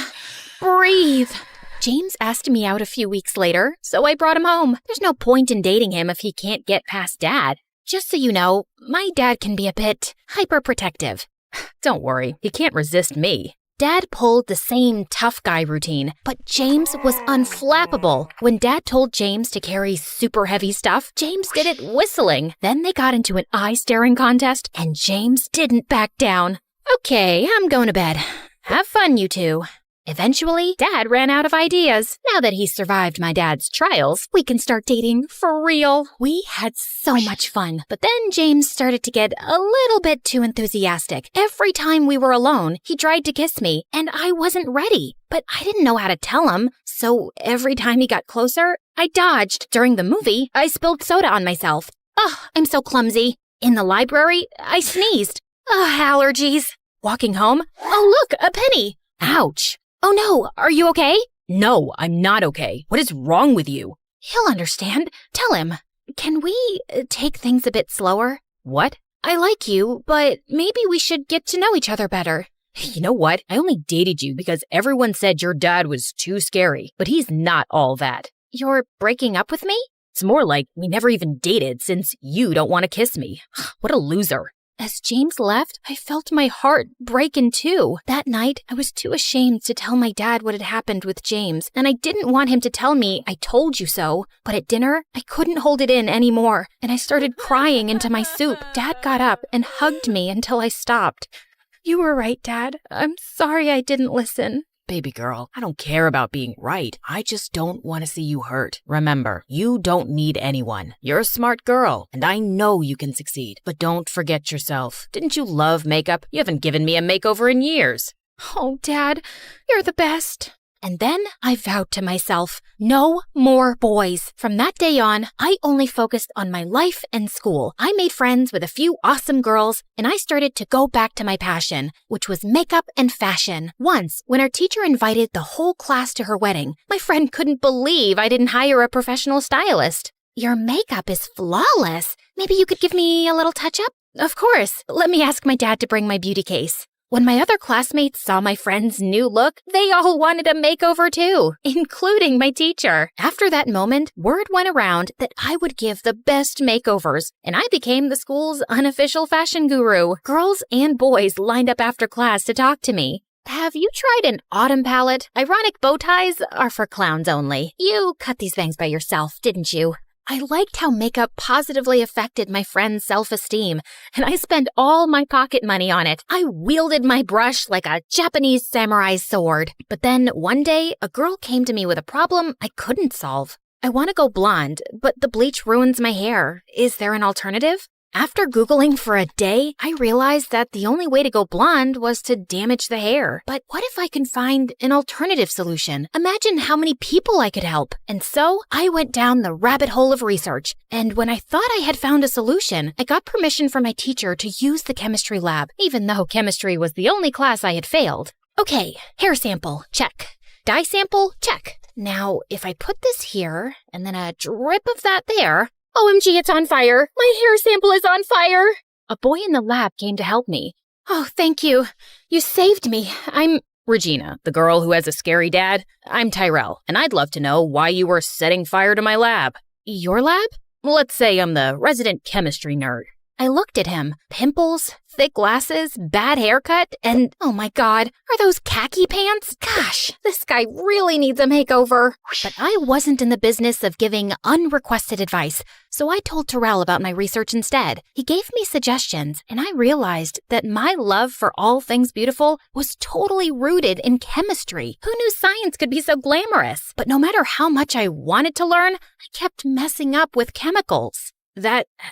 James asked me out a few weeks later, so I brought him home. There's no point in dating him if he can't get past Dad. Just so you know, my dad can be a bit hyperprotective. Don't worry, he can't resist me. Dad pulled the same tough guy routine, but James was unflappable. When Dad told James to carry super heavy stuff, James did it whistling. Then they got into an eye-staring contest, and James didn't back down. Okay, I'm going to bed. Have fun, you two. Eventually, Dad ran out of ideas. Now that he's survived my dad's trials, we can start dating for real. We had so much fun, but then James started to get a little bit too enthusiastic. Every time we were alone, he tried to kiss me, and I wasn't ready. But I didn't know how to tell him, so every time he got closer, I dodged. During the movie, I spilled soda on myself. Ugh, I'm so clumsy. In the library, I sneezed. Ugh, allergies. Walking home, oh look, a penny. Ouch. Oh no, are you okay? No, I'm not okay. What is wrong with you? He'll understand. Tell him. Can we take things a bit slower? What? I like you, but maybe we should get to know each other better. You know what? I only dated you because everyone said your dad was too scary, but he's not all that. You're breaking up with me? It's more like we never even dated since you don't want to kiss me. What a loser. As James left, I felt my heart break in two. That night, I was too ashamed to tell my dad what had happened with James, and I didn't want him to tell me, "I told you so." But at dinner, I couldn't hold it in anymore, and I started crying into my soup. Dad got up and hugged me until I stopped. "You were right, Dad. I'm sorry I didn't listen." Baby girl, I don't care about being right. I just don't want to see you hurt. Remember, you don't need anyone. You're a smart girl, and I know you can succeed. But don't forget yourself. Didn't you love makeup? You haven't given me a makeover in years. Oh, Dad, you're the best. And then I vowed to myself, no more boys. From that day on, I only focused on my life and school. I made friends with a few awesome girls, and I started to go back to my passion, which was makeup and fashion. Once, when our teacher invited the whole class to her wedding, my friend couldn't believe I didn't hire a professional stylist. "Your makeup is flawless. Maybe you could give me a little touch-up?" "Of course. Let me ask my dad to bring my beauty case." When my other classmates saw my friend's new look, they all wanted a makeover too, including my teacher. After that moment, word went around that I would give the best makeovers, and I became the school's unofficial fashion guru. Girls and boys lined up after class to talk to me. "Have you tried an autumn palette? Ironic bow ties are for clowns only. You cut these bangs by yourself, didn't you?" I liked how makeup positively affected my friend's self-esteem, and I spent all my pocket money on it. I wielded my brush like a Japanese samurai's sword. But then one day, a girl came to me with a problem I couldn't solve. "I want to go blonde, but the bleach ruins my hair. Is there an alternative?" After Googling for a day, I realized that the only way to go blonde was to damage the hair. But what if I can find an alternative solution? Imagine how many people I could help. And so I went down the rabbit hole of research. And when I thought I had found a solution, I got permission from my teacher to use the chemistry lab, even though chemistry was the only class I had failed. Okay, hair sample, check. Dye sample, check. Now, if I put this here, and then a drip of that there, OMG, it's on fire! My hair sample is on fire! A boy in the lab came to help me. "Oh, thank you. You saved me. I'm Regina, the girl who has a scary dad. I'm Tyrell, and I'd love to know why you were setting fire to my lab." Your lab? Let's say I'm the resident chemistry nerd. I looked at him. Pimples, thick glasses, bad haircut, and oh my god, are those khaki pants? Gosh, this guy really needs a makeover. But I wasn't in the business of giving unrequested advice, so I told Tyrell about my research instead. He gave me suggestions, and I realized that my love for all things beautiful was totally rooted in chemistry. Who knew science could be so glamorous? But no matter how much I wanted to learn, I kept messing up with chemicals.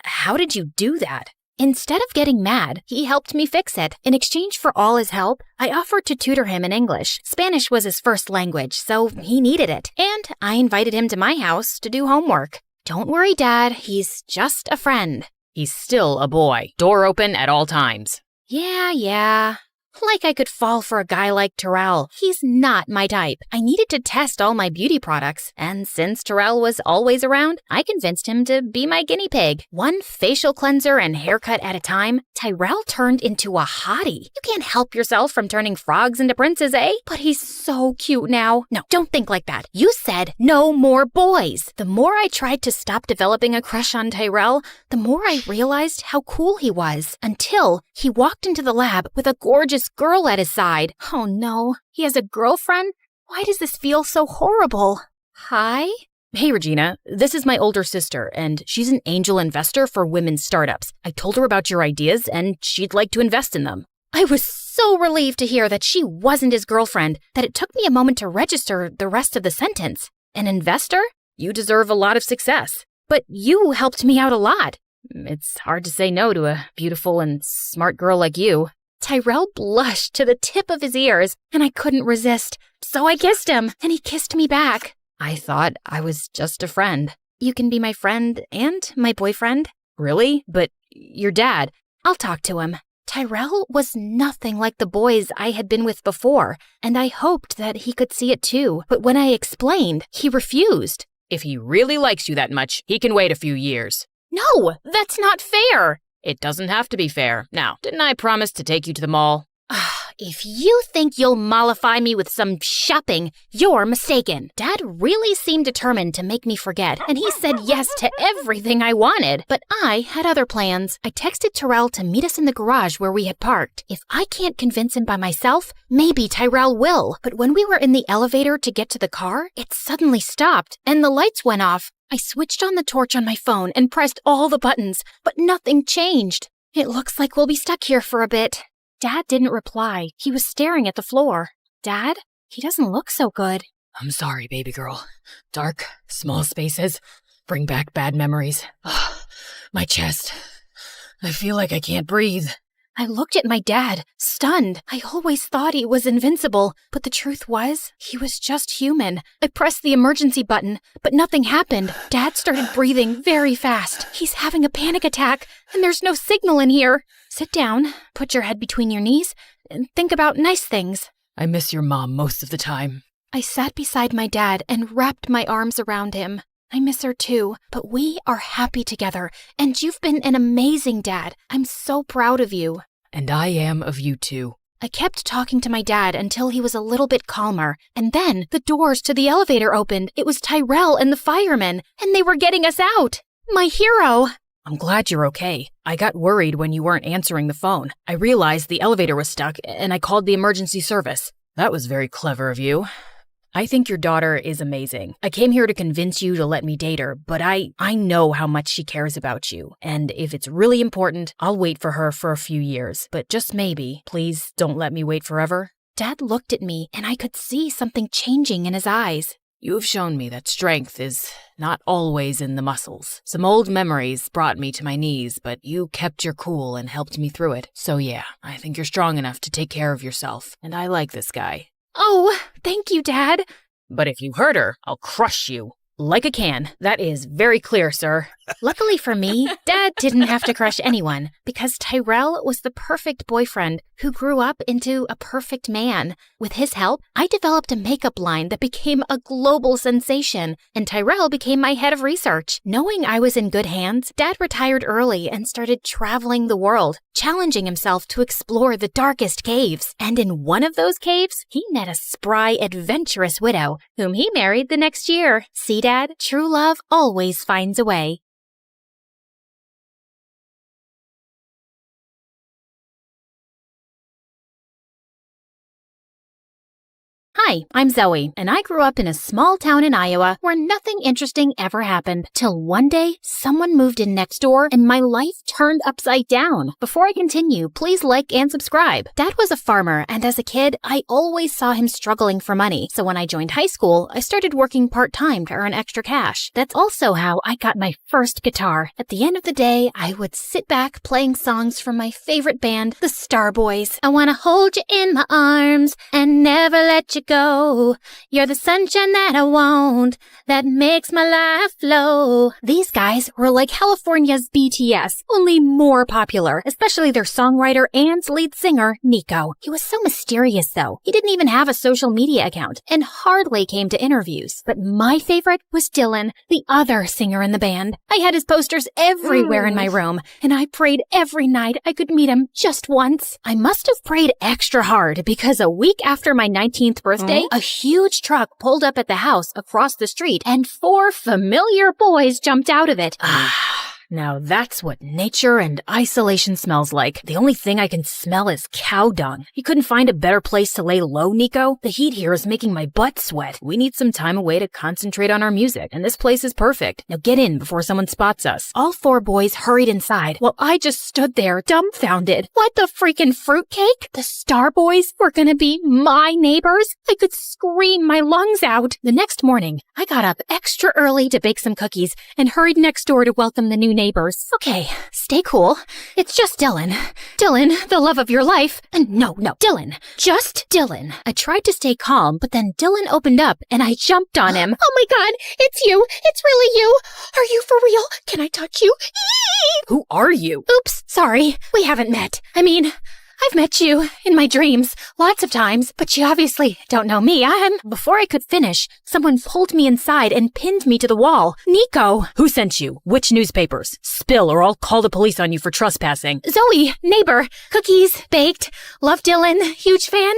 How did you do that? Instead of getting mad, he helped me fix it. In exchange for all his help, I offered to tutor him in English. Spanish was his first language, so he needed it. And I invited him to my house to do homework. Don't worry, Dad, he's just a friend. He's still a boy. Door open at all times. Yeah. Like I could fall for a guy like Tyrell. He's not my type. I needed to test all my beauty products, and since Tyrell was always around, I convinced him to be my guinea pig. One facial cleanser and haircut at a time, Tyrell turned into a hottie. You can't help yourself from turning frogs into princes, eh? But he's so cute now. No, don't think like that. You said no more boys. The more I tried to stop developing a crush on Tyrell, the more I realized how cool he was. Until he walked into the lab with a gorgeous girl at his side. Oh no, he has a girlfriend? Why does this feel so horrible? Hi? Hey, Regina, this is my older sister, and she's an angel investor for women's startups. I told her about your ideas, and she'd like to invest in them. I was so relieved to hear that she wasn't his girlfriend that it took me a moment to register the rest of the sentence. An investor? You deserve a lot of success. But you helped me out a lot. It's hard to say no to a beautiful and smart girl like you. Tyrell blushed to the tip of his ears, and I couldn't resist. So I kissed him, and he kissed me back. I thought I was just a friend. You can be my friend and my boyfriend. Really? But your dad. I'll talk to him. Tyrell was nothing like the boys I had been with before, and I hoped that he could see it too. But when I explained, he refused. If he really likes you that much, he can wait a few years. No, that's not fair. It doesn't have to be fair. Now, didn't I promise to take you to the mall? If you think you'll mollify me with some shopping, you're mistaken. Dad really seemed determined to make me forget, and he said yes to everything I wanted. But I had other plans. I texted Tyrell to meet us in the garage where we had parked. If I can't convince him by myself, maybe Tyrell will. But when we were in the elevator to get to the car, it suddenly stopped, and the lights went off. I switched on the torch on my phone and pressed all the buttons, but nothing changed. It looks like we'll be stuck here for a bit. Dad didn't reply. He was staring at the floor. Dad? He doesn't look so good. I'm sorry, baby girl. Dark, small spaces bring back bad memories. My chest. I feel like I can't breathe. I looked at my dad, stunned. I always thought he was invincible, but the truth was, he was just human. I pressed the emergency button, but nothing happened. Dad started breathing very fast. He's having a panic attack, and there's no signal in here. Sit down, put your head between your knees, and think about nice things. I miss your mom most of the time. I sat beside my dad and wrapped my arms around him. I miss her too, but we are happy together, and you've been an amazing dad. I'm so proud of you. And I am of you too. I kept talking to my dad until he was a little bit calmer, and then the doors to the elevator opened. It was Tyrell and the firemen, and they were getting us out. My hero! I'm glad you're okay. I got worried when you weren't answering the phone. I realized the elevator was stuck, and I called the emergency service. That was very clever of you. I think your daughter is amazing. I came here to convince you to let me date her, but I know how much she cares about you. And if it's really important, I'll wait for her for a few years. But just maybe, please don't let me wait forever. Dad looked at me, and I could see something changing in his eyes. You have shown me that strength is not always in the muscles. Some old memories brought me to my knees, but you kept your cool and helped me through it. So yeah, I think you're strong enough to take care of yourself. And I like this guy. Oh, thank you, Dad. But if you hurt her, I'll crush you. Like a can. That is very clear, sir. Luckily for me, Dad didn't have to crush anyone because Tyrell was the perfect boyfriend who grew up into a perfect man. With his help, I developed a makeup line that became a global sensation, and Tyrell became my head of research. Knowing I was in good hands, Dad retired early and started traveling the world, challenging himself to explore the darkest caves. And in one of those caves, he met a spry, adventurous widow, whom he married the next year. See, Dad, true love always finds a way. Hi, I'm Zoe, and I grew up in a small town in Iowa where nothing interesting ever happened. Till one day, someone moved in next door and my life turned upside down. Before I continue, please like and subscribe. Dad was a farmer, and as a kid, I always saw him struggling for money. So when I joined high school, I started working part-time to earn extra cash. That's also how I got my first guitar. At the end of the day, I would sit back playing songs from my favorite band, the Starboys. I wanna hold you in my arms and never let you go. You're the sunshine that I want, that makes my life flow. These guys were like California's BTS, only more popular, especially their songwriter and lead singer, Nico. He was so mysterious though. He didn't even have a social media account and hardly came to interviews. But my favorite was Dylan, the other singer in the band. I had his posters everywhere in my room, and I prayed every night I could meet him just once. I must have prayed extra hard because a week after my 19th birthday, a huge truck pulled up at the house across the street, and 4 familiar boys jumped out of it. Now that's what nature and isolation smells like. The only thing I can smell is cow dung. You couldn't find a better place to lay low, Nico? The heat here is making my butt sweat. We need some time away to concentrate on our music, and this place is perfect. Now get in before someone spots us. All 4 boys hurried inside while I just stood there dumbfounded. What the freaking fruitcake? The Starboys were gonna be my neighbors? I could scream my lungs out. The next morning, I got up extra early to bake some cookies and hurried next door to welcome the new neighbors. Okay, stay cool. It's just Dylan. Dylan, the love of your life. And no, Dylan. Just Dylan. I tried to stay calm, but then Dylan opened up and I jumped on him. Oh my god, it's you. It's really you. Are you for real? Can I touch you? Who are you? Oops, sorry. We haven't met. I mean, I've met you in my dreams lots of times, but you obviously don't know me. Before I could finish, someone pulled me inside and pinned me to the wall. Nico! Who sent you? Which newspapers? Spill or I'll call the police on you for trespassing. Zoe, neighbor, cookies, baked, love Dylan, huge fan.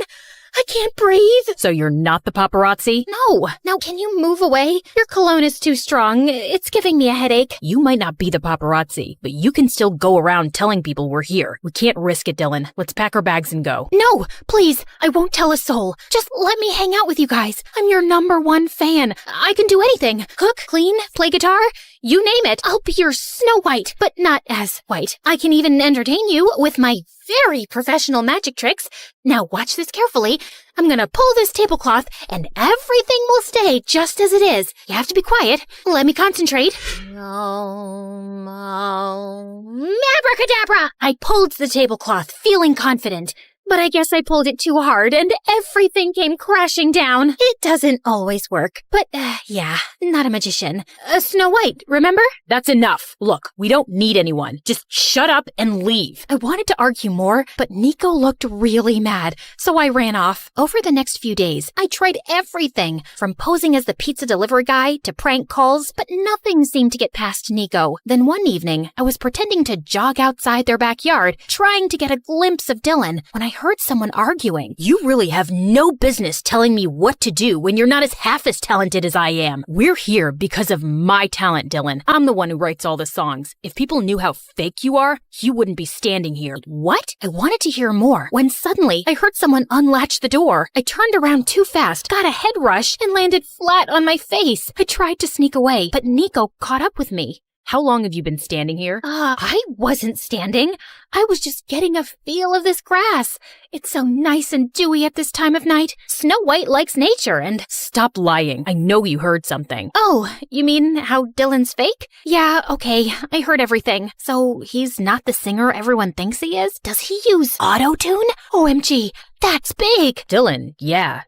I can't breathe. So you're not the paparazzi? No. Now, can you move away? Your cologne is too strong. It's giving me a headache. You might not be the paparazzi, but you can still go around telling people we're here. We can't risk it, Dylan. Let's pack our bags and go. No, please. I won't tell a soul. Just let me hang out with you guys. I'm your #1 fan. I can do anything. Cook, clean, play guitar. You name it. I'll be your Snow White, but not as white. I can even entertain you with my very professional magic tricks. Now watch this carefully. I'm gonna pull this tablecloth and everything will stay just as it is. You have to be quiet. Let me concentrate. Abracadabra! I pulled the tablecloth, feeling confident. But I guess I pulled it too hard and everything came crashing down. It doesn't always work. But, yeah, not a magician. Snow White, remember? That's enough. Look, we don't need anyone. Just shut up and leave. I wanted to argue more, but Nico looked really mad, so I ran off. Over the next few days, I tried everything, from posing as the pizza delivery guy to prank calls, but nothing seemed to get past Nico. Then one evening, I was pretending to jog outside their backyard, trying to get a glimpse of Dylan, when I heard someone arguing. You really have no business telling me what to do when you're not half as talented as I am. We're here because of my talent, Dylan. I'm the one who writes all the songs. If people knew how fake you are, you wouldn't be standing here. What? I wanted to hear more when suddenly I heard someone unlatch the door. I turned around too fast, got a head rush, and landed flat on my face. I tried to sneak away, but Nico caught up with me. How long have you been standing here? I wasn't standing. I was just getting a feel of this grass. It's so nice and dewy at this time of night. Snow White likes nature and... Stop lying. I know you heard something. Oh, you mean how Dylan's fake? Yeah, okay. I heard everything. So he's not the singer everyone thinks he is? Does he use auto-tune? OMG, that's big. Dylan, yeah.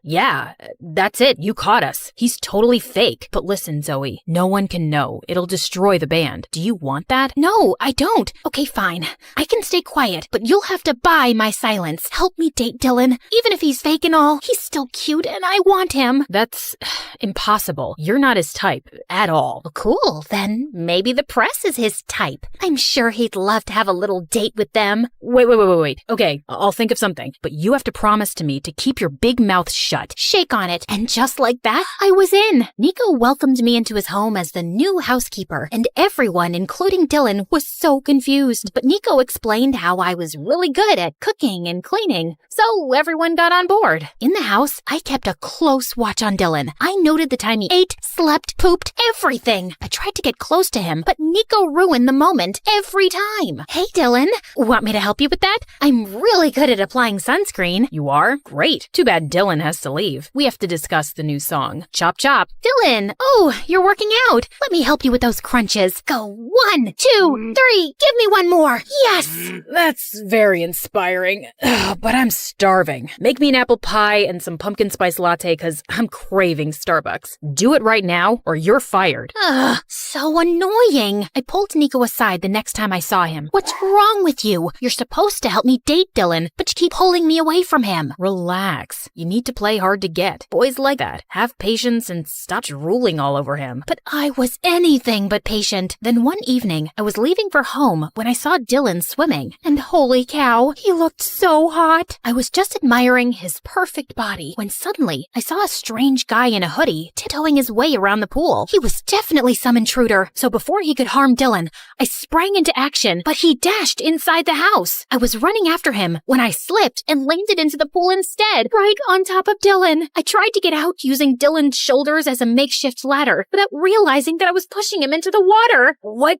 That's it. You caught us. He's totally fake. But listen, Zoe, no one can know. It'll destroy the band. Do you want that? No, I don't. Okay, fine. I can stay quiet, but you'll have to buy my silence. Help me date Dylan. Even if he's fake and all, he's still cute and I want him. That's impossible. You're not his type at all. Well, cool. Then maybe the press is his type. I'm sure he'd love to have a little date with them. Wait. Okay, I'll think of something. But you have to promise to me to keep your big mouth shut. Shake on it. And just like that, I was in. Nico welcomed me into his home as the new housekeeper, and everyone, including Dylan, was so confused. But Nico explained how I was really good at cooking and cleaning, so everyone got on board. In the house, I kept a close watch on Dylan. I noted the time he ate, slept, pooped, everything. I tried to get close to him, but Nico ruined the moment every time. Hey, Dylan, want me to help you with that? I'm really good at applying sunscreen. You are? Great. Too bad Dylan has to leave. We have to discuss the new song. Chop chop. Dylan! Oh, you're working out. Let me help you with those crunches. Go 1, 2, 3. Give me one more. Yes! That's very inspiring. But I'm starving. Make me an apple pie and some pumpkin spice latte because I'm craving Starbucks. Do it right now or you're fired. So annoying. I pulled Nico aside the next time I saw him. What's wrong with you? You're supposed to help me date Dylan, but you keep pulling me away from him. Relax. You need to play hard to get. Boys like that. Have patience and stop drooling all over him. But I was anything but patient. Then one evening, I was leaving for home when I saw Dylan swimming. And holy cow, he looked so hot. I was just admiring his perfect body when suddenly I saw a strange guy in a hoodie tiptoeing his way around the pool. He was definitely some intruder. So before he could harm Dylan, I sprang into action, but he dashed inside the house. I was running after him when I slipped and landed into the pool instead, right on top of Dylan. I tried to get out using Dylan's shoulders as a makeshift ladder without realizing that I was pushing him into the water. What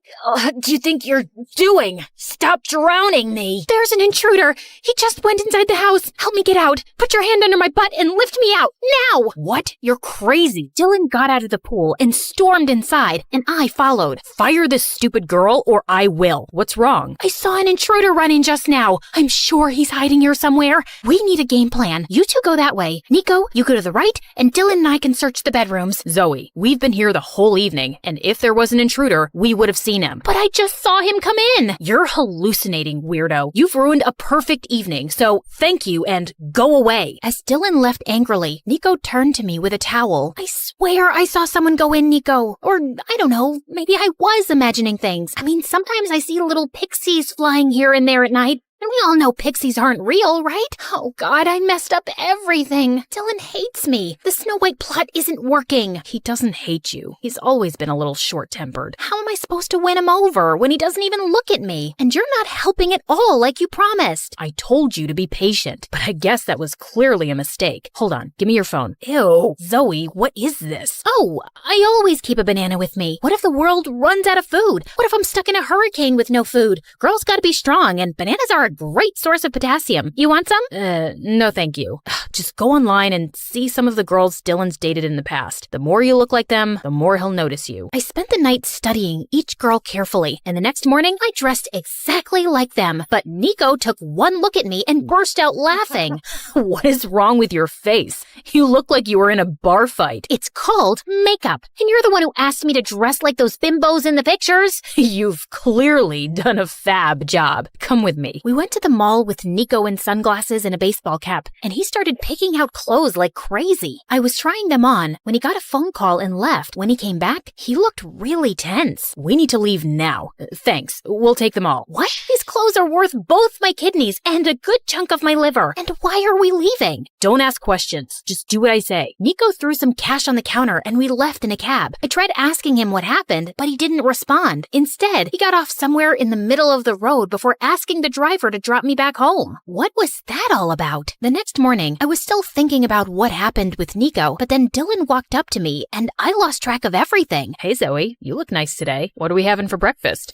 do you think you're doing? Stop drowning me. There's an intruder. He just went inside the house. Help me get out. Put your hand under my butt and lift me out. Now! What? You're crazy. Dylan got out of the pool and stormed inside, and I followed. Fire this stupid girl or I will. What's wrong? I saw an intruder run in just now. I'm sure he's hiding here somewhere. We We need a game plan. You two go that way. Nico, you go to the right, and Dylan and I can search the bedrooms. Zoe, we've been here the whole evening, and if there was an intruder, we would have seen him. But I just saw him come in. You're hallucinating, weirdo. You've ruined a perfect evening, so thank you and go away. As Dylan left angrily, Nico turned to me with a towel. I swear I saw someone go in, Nico. Or, I don't know, maybe I was imagining things. I mean, sometimes I see little pixies flying here and there at night. And we all know pixies aren't real, right? Oh God, I messed up everything. Dylan hates me. The Snow White plot isn't working. He doesn't hate you. He's always been a little short-tempered. How am I supposed to win him over when he doesn't even look at me? And you're not helping at all like you promised. I told you to be patient, but I guess that was clearly a mistake. Hold on, give me your phone. Ew, Zoe, what is this? Oh, I always keep a banana with me. What if the world runs out of food? What if I'm stuck in a hurricane with no food? Girls gotta be strong, and bananas are a great source of potassium. You want some? No thank you. Just go online and see some of the girls Dylan's dated in the past. The more you look like them, the more he'll notice you. I spent the night studying each girl carefully, and the next morning I dressed exactly like them. But Nico took one look at me and burst out laughing. What is wrong with your face? You look like you were in a bar fight. It's called makeup, and you're the one who asked me to dress like those bimbos in the pictures. You've clearly done a fab job. Come with me. We went to the mall with Nico in sunglasses and a baseball cap, and he started picking out clothes like crazy. I was trying them on when he got a phone call and left. When he came back, he looked really tense. We need to leave now. Thanks. We'll take them all. What? These clothes are worth both my kidneys and a good chunk of my liver. And why are we leaving? Don't ask questions. Just do what I say. Nico threw some cash on the counter and we left in a cab. I tried asking him what happened, but he didn't respond. Instead, he got off somewhere in the middle of the road before asking the driver to drop me back home. What was that all about? The next morning, I was still thinking about what happened with Nico, but then Dylan walked up to me and I lost track of everything. Hey Zoe, you look nice today. What are we having for breakfast?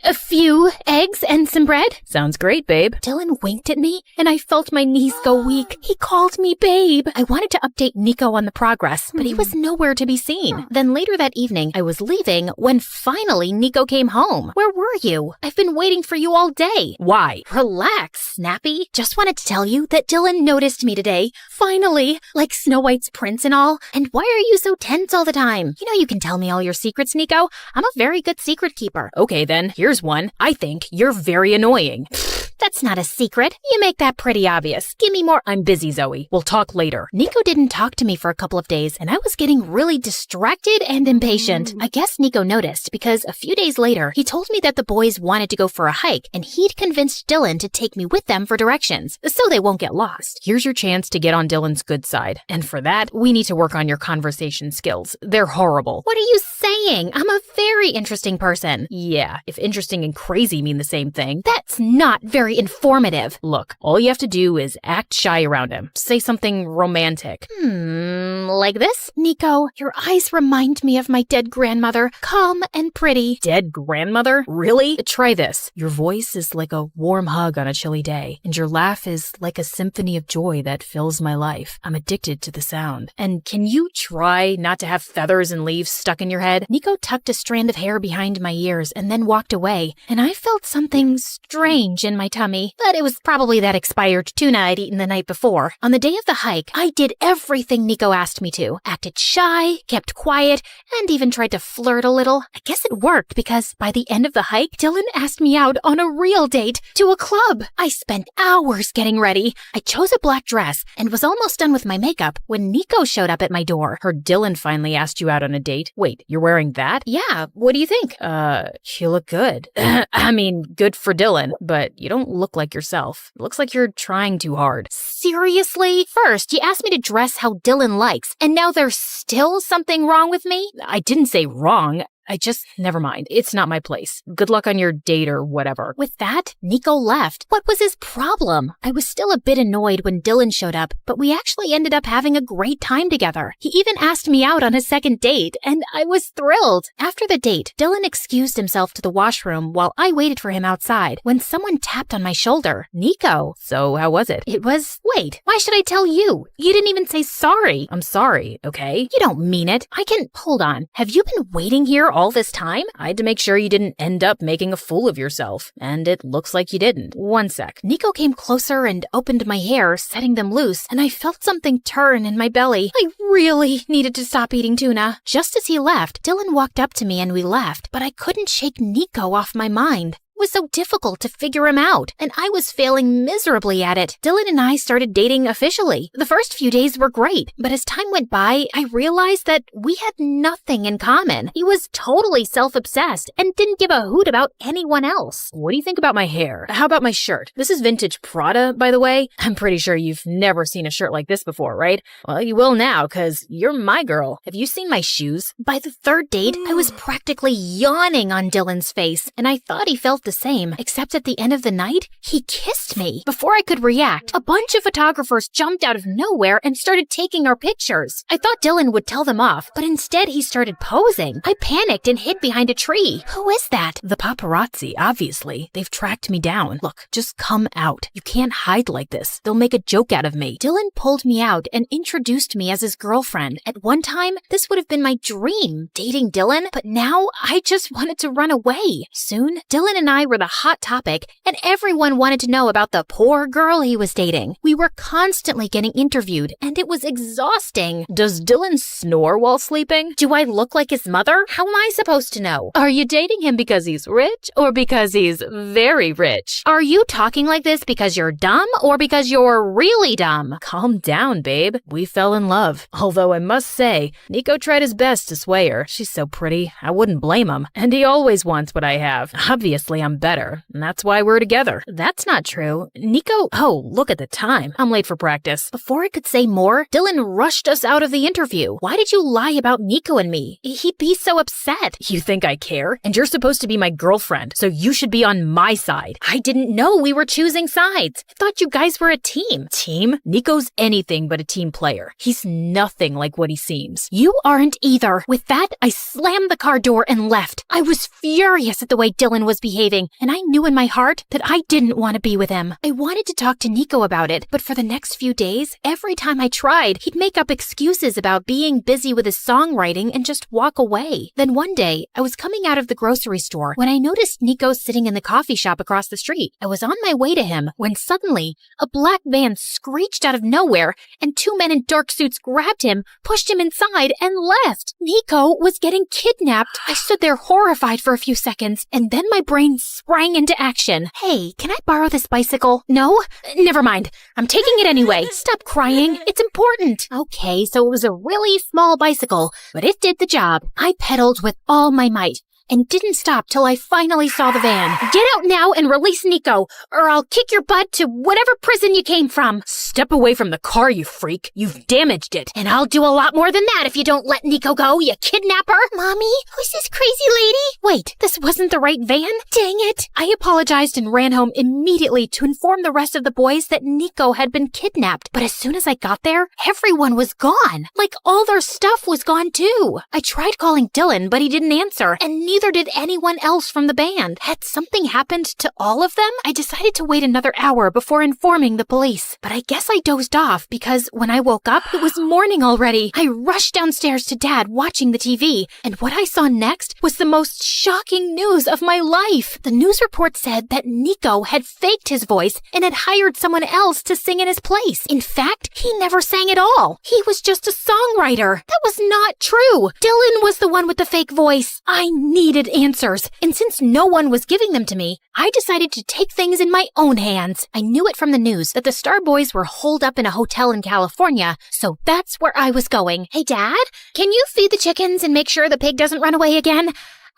A few eggs and some bread. Sounds great, babe. Dylan winked at me and I felt my knees go weak. He called me babe. I wanted to update Nico on the progress, but he was nowhere to be seen. Then later that evening, I was leaving when finally Nico came home. Where were you? I've been waiting for you all day. Why? Relax, Snappy. Just wanted to tell you that Dylan noticed me today. Finally, like Snow White's prince and all. And why are you so tense all the time? You know you can tell me all your secrets, Nico. I'm a very good secret keeper. Okay then, here's one. I think you're very annoying. That's not a secret. You make that pretty obvious. Give me more. I'm busy, Zoe. We'll talk later. Nico didn't talk to me for a couple of days, and I was getting really distracted and impatient. I guess Nico noticed because a few days later, he told me that the boys wanted to go for a hike, and he'd convinced Dylan to take me with them for directions, so they won't get lost. Here's your chance to get on Dylan's good side. And for that, we need to work on your conversation skills. They're horrible. What are you saying? I'm a very interesting person. Yeah, if interesting and crazy mean the same thing. That's not very informative. Look, all you have to do is act shy around him. Say something romantic. Like this? Nico, your eyes remind me of my dead grandmother. Calm and pretty. Dead grandmother? Really? Try this. Your voice is like a warm hug on a chilly day, and your laugh is like a symphony of joy that fills my life. I'm addicted to the sound. And can you try not to have feathers and leaves stuck in your head? Nico tucked a strand of hair behind my ears and then walked away, and I felt something strange in my tummy, but it was probably that expired tuna I'd eaten the night before. On the day of the hike, I did everything Nico asked me to. Acted shy, kept quiet, and even tried to flirt a little. I guess it worked because by the end of the hike, Dylan asked me out on a real date to a club. I spent hours getting ready. I chose a black dress and was almost done with my makeup when Nico showed up at my door. Heard Dylan finally asked you out on a date. Wait, you're wearing that? Yeah, what do you think? You look good. I mean, good for Dylan, but you don't look like yourself. It looks like you're trying too hard. Seriously? First, you asked me to dress how Dylan likes, and now there's still something wrong with me? I didn't say wrong. Never mind. It's not my place. Good luck on your date or whatever. With that, Nico left. What was his problem? I was still a bit annoyed when Dylan showed up, but we actually ended up having a great time together. He even asked me out on a second date, and I was thrilled. After the date, Dylan excused himself to the washroom while I waited for him outside when someone tapped on my shoulder. Nico. So how was it? Wait, why should I tell you? You didn't even say sorry. I'm sorry, okay? You don't mean it. Hold on. Have you been waiting here all all this time? I had to make sure you didn't end up making a fool of yourself, and it looks like you didn't. One sec. Nico came closer and opened my hair, setting them loose, and I felt something turn in my belly. I really needed to stop eating tuna. Just as he left, Dylan walked up to me and we left, but I couldn't shake Nico off my mind. It was so difficult to figure him out, and I was failing miserably at it. Dylan and I started dating officially. The first few days were great, but as time went by, I realized that we had nothing in common. He was totally self-obsessed and didn't give a hoot about anyone else. What do you think about my hair? How about my shirt? This is vintage Prada, by the way. I'm pretty sure you've never seen a shirt like this before, right? Well, you will now, because you're my girl. Have you seen my shoes? By the third date, I was practically yawning on Dylan's face, and I thought he felt the same, except at the end of the night, he kissed me. Before I could react, a bunch of photographers jumped out of nowhere and started taking our pictures. I thought Dylan would tell them off, but instead he started posing. I panicked and hid behind a tree. Who is that? The paparazzi, obviously. They've tracked me down. Look, just come out. You can't hide like this. They'll make a joke out of me. Dylan pulled me out and introduced me as his girlfriend. At one time, this would have been my dream, dating Dylan, but now I just wanted to run away. Soon, Dylan and I were the hot topic, and everyone wanted to know about the poor girl he was dating. We were constantly getting interviewed, and it was exhausting. Does Dylan snore while sleeping? Do I look like his mother? How am I supposed to know? Are you dating him because he's rich or because he's very rich? Are you talking like this because you're dumb or because you're really dumb? Calm down, babe. We fell in love. Although I must say, Nico tried his best to sway her. She's so pretty, I wouldn't blame him. And he always wants what I have. Obviously, I'm better, and that's why we're together. That's not true. Nico, oh, look at the time. I'm late for practice. Before I could say more, Dylan rushed us out of the interview. Why did you lie about Nico and me? He'd be so upset. You think I care? And you're supposed to be my girlfriend, so you should be on my side. I didn't know we were choosing sides. I thought you guys were a team. Team? Nico's anything but a team player. He's nothing like what he seems. You aren't either. With that, I slammed the car door and left. I was furious at the way Dylan was behaving, and I knew in my heart that I didn't want to be with him. I wanted to talk to Nico about it, but for the next few days, every time I tried, he'd make up excuses about being busy with his songwriting and just walk away. Then one day, I was coming out of the grocery store when I noticed Nico sitting in the coffee shop across the street. I was on my way to him when suddenly, a black van screeched out of nowhere and two men in dark suits grabbed him, pushed him inside, and left. Nico was getting kidnapped. I stood there horrified for a few seconds, and then my brain sprang into action. Hey, can I borrow this bicycle? No? Never mind. I'm taking it anyway. Stop crying. It's important. Okay, so it was a really small bicycle, but it did the job. I pedaled with all my might and didn't stop till I finally saw the van. Get out now and release Nico, or I'll kick your butt to whatever prison you came from. Step away from the car, you freak. You've damaged it. And I'll do a lot more than that if you don't let Nico go, you kidnapper. Mommy, who's this crazy lady? Wait, this wasn't the right van? Dang it. I apologized and ran home immediately to inform the rest of the boys that Nico had been kidnapped. But as soon as I got there, everyone was gone. Like all their stuff was gone too. I tried calling Dylan, but he didn't answer, and neither did anyone else from the band. Had something happened to all of them? I decided to wait another hour before informing the police. But I guess I dozed off because when I woke up, it was morning already. I rushed downstairs to Dad watching the TV, and what I saw next was the most shocking news of my life. The news report said that Nico had faked his voice and had hired someone else to sing in his place. In fact, he never sang at all. He was just a songwriter. That was not true. Dylan was the one with the fake voice. I needed answers, and since no one was giving them to me, I decided to take things in my own hands. I knew it from the news that the Star Boys were holed up in a hotel in California, so that's where I was going. Hey, Dad, can you feed the chickens and make sure the pig doesn't run away again?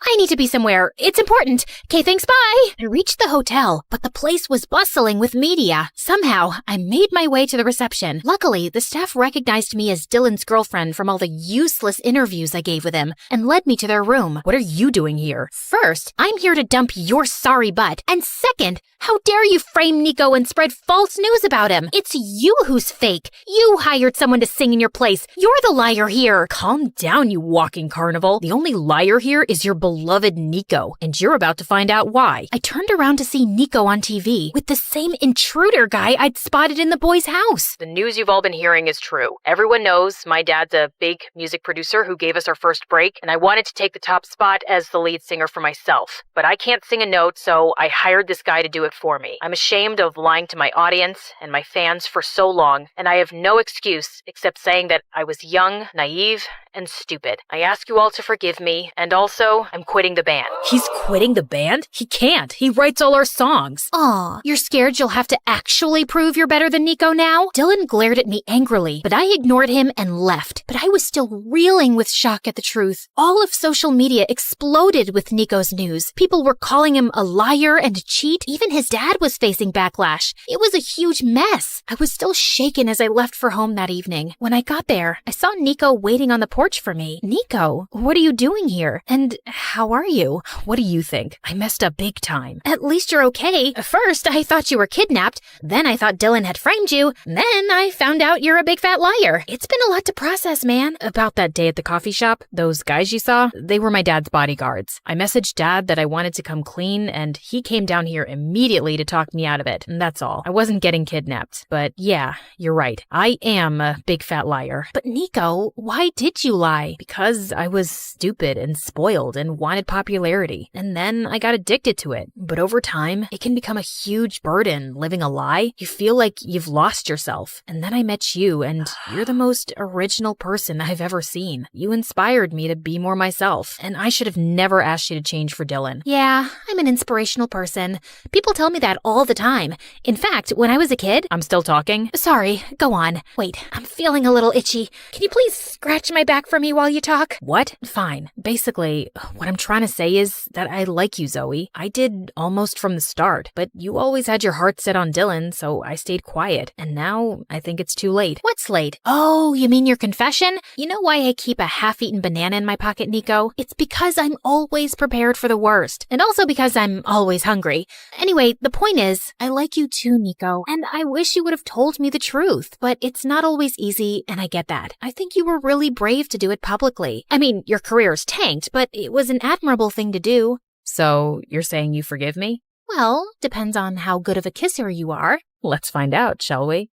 I need to be somewhere. It's important. Okay, thanks, bye. I reached the hotel, but the place was bustling with media. Somehow, I made my way to the reception. Luckily, the staff recognized me as Dylan's girlfriend from all the useless interviews I gave with him and led me to their room. What are you doing here? First, I'm here to dump your sorry butt. And second, how dare you frame Nico and spread false news about him? It's you who's fake. You hired someone to sing in your place. You're the liar here. Calm down, you walking carnival. The only liar here is your beloved Nico, and you're about to find out why. I turned around to see Nico on TV with the same intruder guy I'd spotted in the boys' house. The news you've all been hearing is true. Everyone knows my dad's a big music producer who gave us our first break, and I wanted to take the top spot as the lead singer for myself. But I can't sing a note, so I hired this guy to do it for me. I'm ashamed of lying to my audience and my fans for so long, and I have no excuse except saying that I was young, naive, and stupid. I ask you all to forgive me, and also, I'm quitting the band. He's quitting the band? He can't. He writes all our songs. Aw, you're scared you'll have to actually prove you're better than Nico now? Dylan glared at me angrily, but I ignored him and left. But I was still reeling with shock at the truth. All of social media exploded with Nico's news. People were calling him a liar and a cheat. Even his dad was facing backlash. It was a huge mess. I was still shaken as I left for home that evening. When I got there, I saw Nico waiting on the porch for me. Nico, what are you doing here? And how are you? What do you think? I messed up big time. At least you're okay. First, I thought you were kidnapped. Then I thought Dylan had framed you. Then I found out you're a big fat liar. It's been a lot to process, man. About that day at the coffee shop, those guys you saw, they were my dad's bodyguards. I messaged Dad that I wanted to come clean, and he came down here immediately to talk me out of it. And that's all. I wasn't getting kidnapped. But yeah, you're right. I am a big fat liar. But Nico, why did you lie? Because I was stupid and spoiled and wanted popularity. And then I got addicted to it. But over time, it can become a huge burden living a lie. You feel like you've lost yourself. And then I met you, and you're the most original person I've ever seen. You inspired me to be more myself. And I should have never asked you to change for Dylan. Yeah, I'm an inspirational person. People tell me that all the time. In fact, when I was a kid... I'm still talking? Sorry, go on. Wait, I'm feeling a little itchy. Can you please scratch my back for me while you talk? What? Fine. Basically, what I'm trying to say is that I like you, Zoe. I did almost from the start, but you always had your heart set on Dylan, so I stayed quiet. And now I think it's too late. What's late? Oh, you mean your confession? You know why I keep a half-eaten banana in my pocket, Nico? It's because I'm always prepared for the worst. And also because I'm always hungry. Anyway, the point is, I like you too, Nico. And I wish you would have told me the truth. But it's not always easy, and I get that. I think you were really brave to do it publicly. I mean, your career's tanked, but it was an admirable thing to do. So, you're saying you forgive me? Well, depends on how good of a kisser you are. Let's find out, shall we?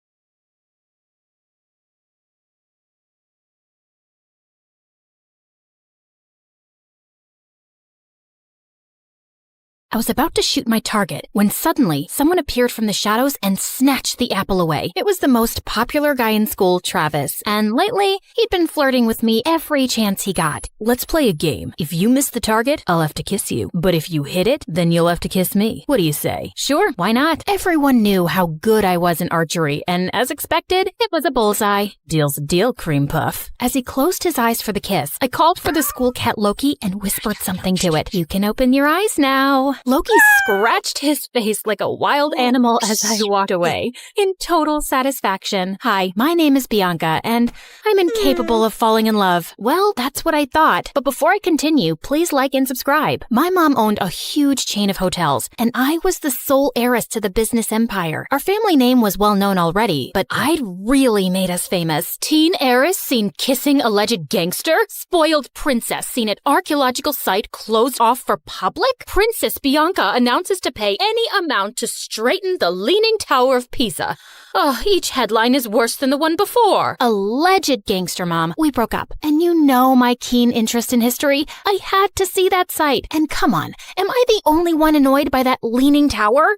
I was about to shoot my target when suddenly someone appeared from the shadows and snatched the apple away. It was the most popular guy in school, Travis, and lately he'd been flirting with me every chance he got. Let's play a game. If you miss the target, I'll have to kiss you. But if you hit it, then you'll have to kiss me. What do you say? Sure, why not? Everyone knew how good I was in archery, and as expected, it was a bullseye. Deal's a deal, cream puff. As he closed his eyes for the kiss, I called for the school cat Loki and whispered something to it. You can open your eyes now. Loki scratched his face like a wild animal as I walked away, in total satisfaction. Hi, my name is Bianca, and I'm incapable of falling in love. Well, that's what I thought. But before I continue, please like and subscribe. My mom owned a huge chain of hotels, and I was the sole heiress to the business empire. Our family name was well known already, but I'd really made us famous. Teen heiress seen kissing alleged gangster? Spoiled princess seen at archaeological site closed off for public? Princess Bianca announces to pay any amount to straighten the Leaning Tower of Pisa. Oh, each headline is worse than the one before. Alleged gangster, Mom. We broke up. And you know my keen interest in history. I had to see that site. And come on, am I the only one annoyed by that Leaning Tower?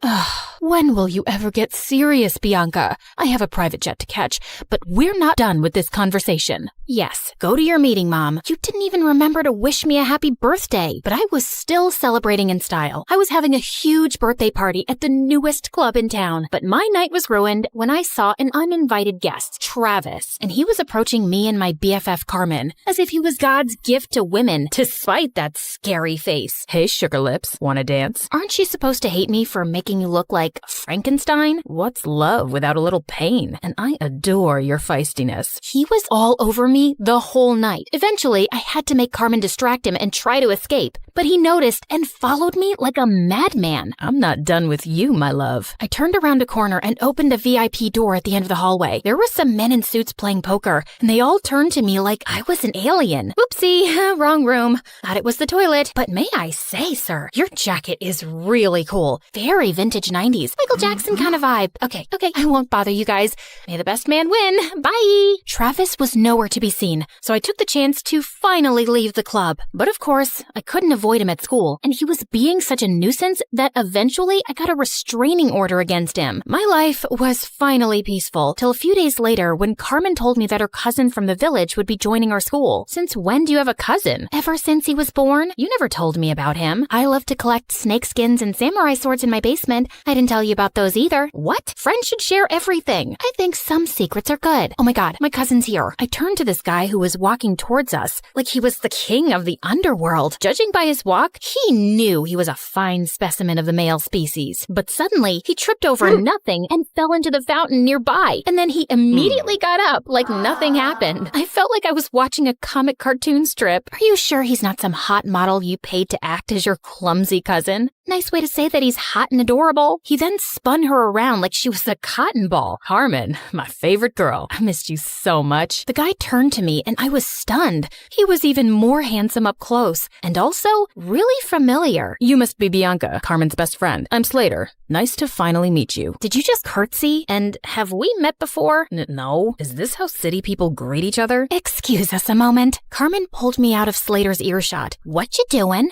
When will you ever get serious, Bianca? I have a private jet to catch, but we're not done with this conversation. Yes, go to your meeting, Mom. You didn't even remember to wish me a happy birthday, but I was still celebrating in style. I was having a huge birthday party at the newest club in town, but my night was ruined when I saw an uninvited guest, Travis, and he was approaching me and my BFF Carmen, as if he was God's gift to women, despite that scary face. Hey, sugar lips, wanna dance? Aren't you supposed to hate me for making you look like Frankenstein? What's love without a little pain? And I adore your feistiness. He was all over me the whole night. Eventually, I had to make Carmen distract him and try to escape, but he noticed and followed me like a madman. I'm not done with you, my love. I turned around a corner and opened a VIP door at the end of the hallway. There were some men in suits playing poker, and they all turned to me like I was an alien. Oopsie, wrong room. Thought it was the toilet. But may I say, sir, your jacket is really cool. Very vintage 90s. Michael Jackson kind of vibe. Okay, I won't bother you guys. May the best man win. Bye. Travis was nowhere to be seen, so I took the chance to finally leave the club. But of course, I couldn't avoid him at school, and he was being such a nuisance that eventually I got a restraining order against him. My life was finally peaceful, till a few days later when Carmen told me that her cousin from the village would be joining our school. Since when do you have a cousin? Ever since he was born? You never told me about him. I love to collect snake skins and samurai swords in my basement. I didn't tell you about those either. What? Friends should share everything. I think some secrets are good. Oh my god, my cousin's here. I turned to this guy who was walking towards us like he was the king of the underworld. Judging by his walk, he knew he was a fine specimen of the male species. But suddenly, he tripped over nothing and fell into the fountain nearby. And then he immediately got up like nothing happened. I felt like I was watching a comic cartoon strip. Are you sure he's not some hot model you paid to act as your clumsy cousin? Nice way to say that he's hot and adorable. He then spun her around like she was a cotton ball. Carmen, my favorite girl. I missed you so much. The guy turned to me and I was stunned. He was even more handsome up close and also really familiar. You must be Bianca, Carmen's best friend. I'm Slater. Nice to finally meet you. Did you just curtsy? And have we met before? No. Is this how city people greet each other? Excuse us a moment. Carmen pulled me out of Slater's earshot. What you doing?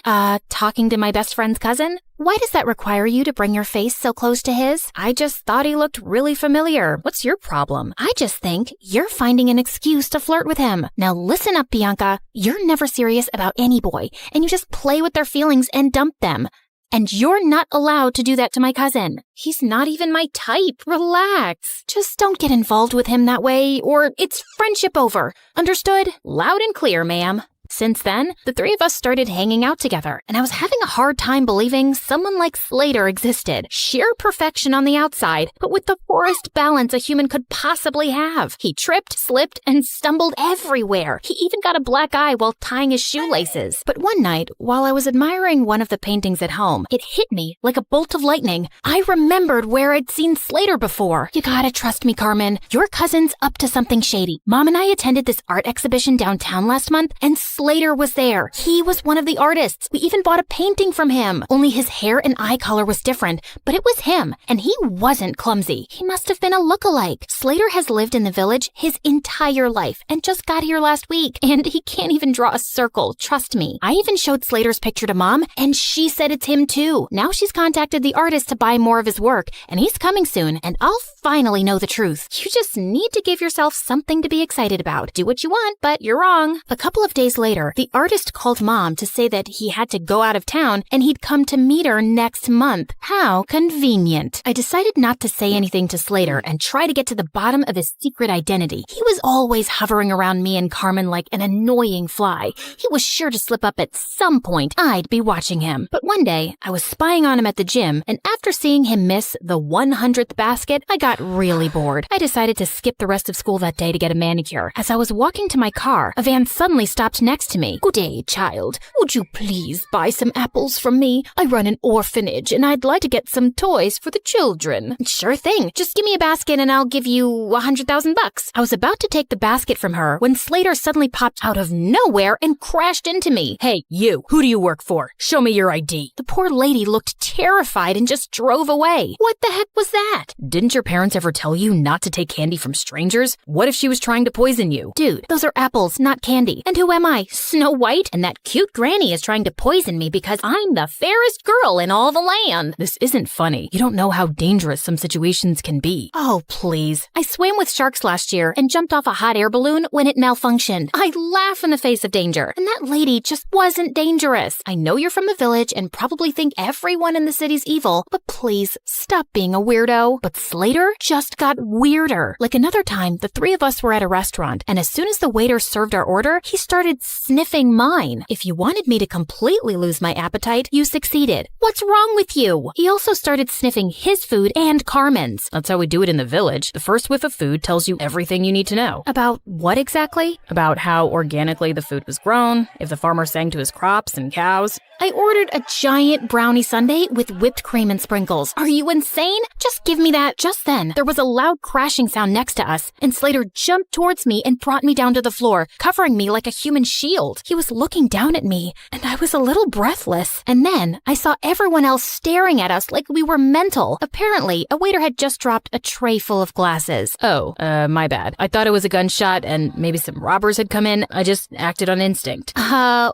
Talking to my best friend's cousin? Why does that require you to bring your face so close to his? I just thought he looked really familiar. What's your problem? I just think you're finding an excuse to flirt with him. Now listen up, Bianca. You're never serious about any boy, and you just play with their feelings and dump them. And you're not allowed to do that to my cousin. He's not even my type. Relax. Just don't get involved with him that way, or it's friendship over. Understood? Loud and clear, ma'am. Since then, the three of us started hanging out together, and I was having a hard time believing someone like Slater existed. Sheer perfection on the outside, but with the poorest balance a human could possibly have. He tripped, slipped, and stumbled everywhere. He even got a black eye while tying his shoelaces. But one night, while I was admiring one of the paintings at home, it hit me like a bolt of lightning. I remembered where I'd seen Slater before. You gotta trust me, Carmen. Your cousin's up to something shady. Mom and I attended this art exhibition downtown last month, and Slater was there. He was one of the artists. We even bought a painting from him. Only his hair and eye color was different, but it was him, and he wasn't clumsy. He must have been a look-alike. Slater has lived in the village his entire life and just got here last week, and he can't even draw a circle, trust me. I even showed Slater's picture to Mom, and she said it's him too. Now she's contacted the artist to buy more of his work, and he's coming soon, and I'll finally know the truth. You just need to give yourself something to be excited about. Do what you want, but you're wrong. A couple of days later, the artist called Mom to say that he had to go out of town and he'd come to meet her next month. How convenient. I decided not to say anything to Slater and try to get to the bottom of his secret identity. He was always hovering around me and Carmen like an annoying fly. He was sure to slip up at some point. I'd be watching him. But one day, I was spying on him at the gym, and after seeing him miss the 100th basket, I got really bored. I decided to skip the rest of school that day to get a manicure. As I was walking to my car, a van suddenly stopped next to me. Good day, child. Would you please buy some apples from me? I run an orphanage, and I'd like to get some toys for the children. Sure thing. Just give me a basket and I'll give you 100,000 bucks. I was about to take the basket from her when Slater suddenly popped out of nowhere and crashed into me. Hey, you. Who do you work for? Show me your ID. The poor lady looked terrified and just drove away. What the heck was that? Didn't your parents ever tell you not to take candy from strangers? What if she was trying to poison you? Dude, those are apples, not candy. And who am I? Snow White? And that cute granny is trying to poison me because I'm the fairest girl in all the land. This isn't funny. You don't know how dangerous some situations can be. Oh, please. I swam with sharks last year and jumped off a hot air balloon when it malfunctioned. I laugh in the face of danger. And that lady just wasn't dangerous. I know you're from the village and probably think everyone in the city's evil, but please stop being a weirdo. But Slater just got weirder. Like another time, the three of us were at a restaurant, and as soon as the waiter served our order, he started sniffing mine. If you wanted me to completely lose my appetite, you succeeded. What's wrong with you? He also started sniffing his food and Carmen's. That's how we do it in the village. The first whiff of food tells you everything you need to know. About what exactly? About how organically the food was grown, if the farmer sang to his crops and cows. I ordered a giant brownie sundae with whipped cream and sprinkles. Are you insane? Just give me that. Just then, there was a loud crashing sound next to us, and Slater jumped towards me and brought me down to the floor, covering me like a human shield. He was looking down at me, and I was a little breathless. And then I saw everyone else staring at us like we were mental. Apparently, a waiter had just dropped a tray full of glasses. Oh, my bad. I thought it was a gunshot and maybe some robbers had come in. I just acted on instinct.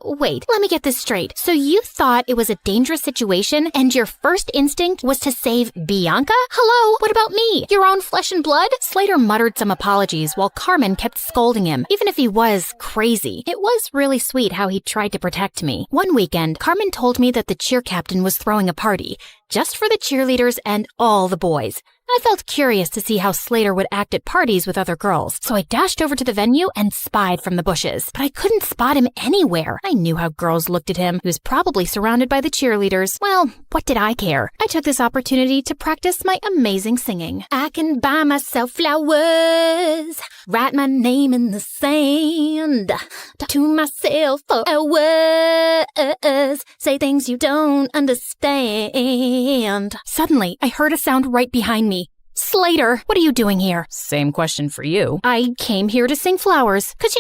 Wait, let me get this straight. So you thought it was a dangerous situation and your first instinct was to save Bianca? Hello, what about me? Your own flesh and blood? Slater muttered some apologies while Carmen kept scolding him, even if he was crazy. It was really sweet how he tried to protect me. One weekend, Carmen told me that the cheer captain was throwing a party, just for the cheerleaders and all the boys. I felt curious to see how Slater would act at parties with other girls, so I dashed over to the venue and spied from the bushes. But I couldn't spot him anywhere. I knew how girls looked at him. He was probably surrounded by the cheerleaders. Well, what did I care? I took this opportunity to practice my amazing singing. I can buy myself flowers, write my name in the sand, talk to myself for hours, say things you don't understand. Suddenly, I heard a sound right behind me. Slater, what are you doing here? Same question for you. I came here to sing flowers, 'cause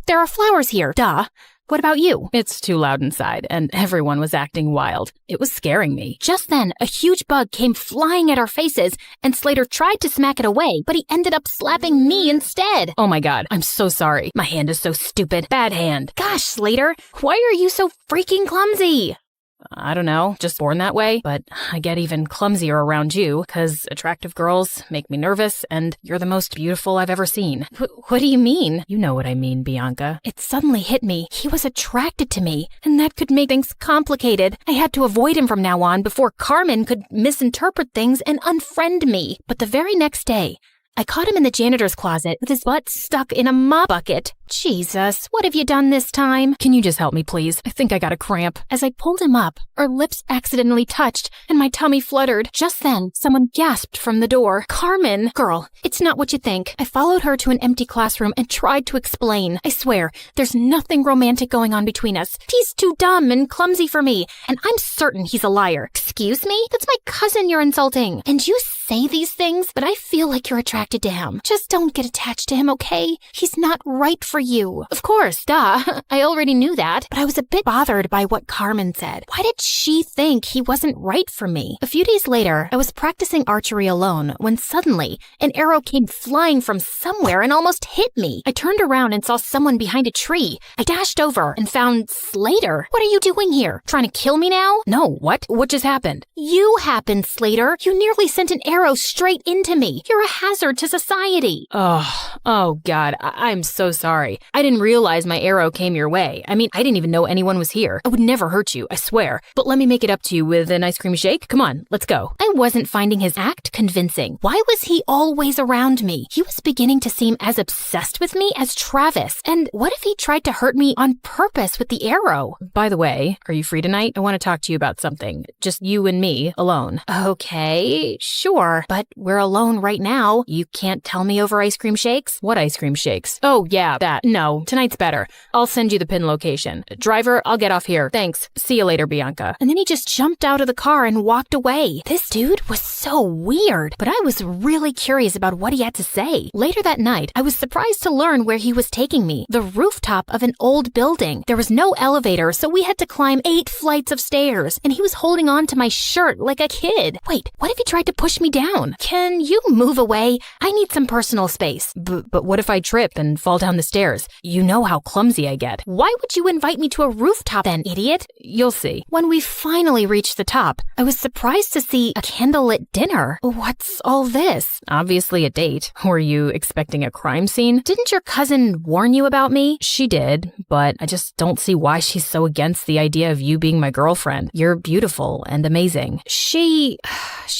there are flowers here. Duh. What about you? It's too loud inside, and everyone was acting wild. It was scaring me. Just then, a huge bug came flying at our faces, and Slater tried to smack it away, but he ended up slapping me instead. Oh my god, I'm so sorry. My hand is so stupid. Bad hand. Gosh, Slater, why are you so freaking clumsy? I don't know, just born that way, but I get even clumsier around you, 'cause attractive girls make me nervous, and you're the most beautiful I've ever seen. What do you mean? You know what I mean, Bianca. It suddenly hit me. He was attracted to me, and that could make things complicated. I had to avoid him from now on before Carmen could misinterpret things and unfriend me. But the very next day, I caught him in the janitor's closet with his butt stuck in a mop bucket. Jesus, what have you done this time? Can you just help me, please? I think I got a cramp. As I pulled him up, our lips accidentally touched, and my tummy fluttered. Just then, someone gasped from the door. Carmen! Girl, it's not what you think. I followed her to an empty classroom and tried to explain. I swear, there's nothing romantic going on between us. He's too dumb and clumsy for me, and I'm certain he's a liar. Excuse me? That's my cousin you're insulting. And you say these things, but I feel like you're attracted to him. Just don't get attached to him, okay? He's not right for you. Of course, duh. I already knew that, but I was a bit bothered by what Carmen said. Why did she think he wasn't right for me? A few days later, I was practicing archery alone when suddenly an arrow came flying from somewhere and almost hit me. I turned around and saw someone behind a tree. I dashed over and found Slater. What are you doing here? Trying to kill me now? No, what? What just happened? You happened, Slater. You nearly sent an arrow straight into me. You're a hazard to society. Oh God, I'm so sorry. I didn't realize my arrow came your way. I mean, I didn't even know anyone was here. I would never hurt you, I swear. But let me make it up to you with an ice cream shake. Come on, let's go. I wasn't finding his act convincing. Why was he always around me? He was beginning to seem as obsessed with me as Travis. And what if he tried to hurt me on purpose with the arrow? By the way, are you free tonight? I want to talk to you about something. Just you and me, alone. Okay, sure. But we're alone right now. You can't tell me over ice cream shakes? What ice cream shakes? Oh, yeah, that. No, tonight's better. I'll send you the pin location. Driver, I'll get off here. Thanks. See you later, Bianca. And then he just jumped out of the car and walked away. This dude was so weird, but I was really curious about what he had to say. Later that night, I was surprised to learn where he was taking me. The rooftop of an old building. There was no elevator, so we had to climb 8 flights of stairs, and he was holding on to my shirt like a kid. Wait, what if he tried to push me down? Can you move away? I need some personal space. But what if I trip and fall down the stairs? You know how clumsy I get. Why would you invite me to a rooftop then, idiot? You'll see. When we finally reached the top, I was surprised to see a candlelit dinner. What's all this? Obviously a date. Were you expecting a crime scene? Didn't your cousin warn you about me? She did, but I just don't see why she's so against the idea of you being my girlfriend. You're beautiful and amazing. She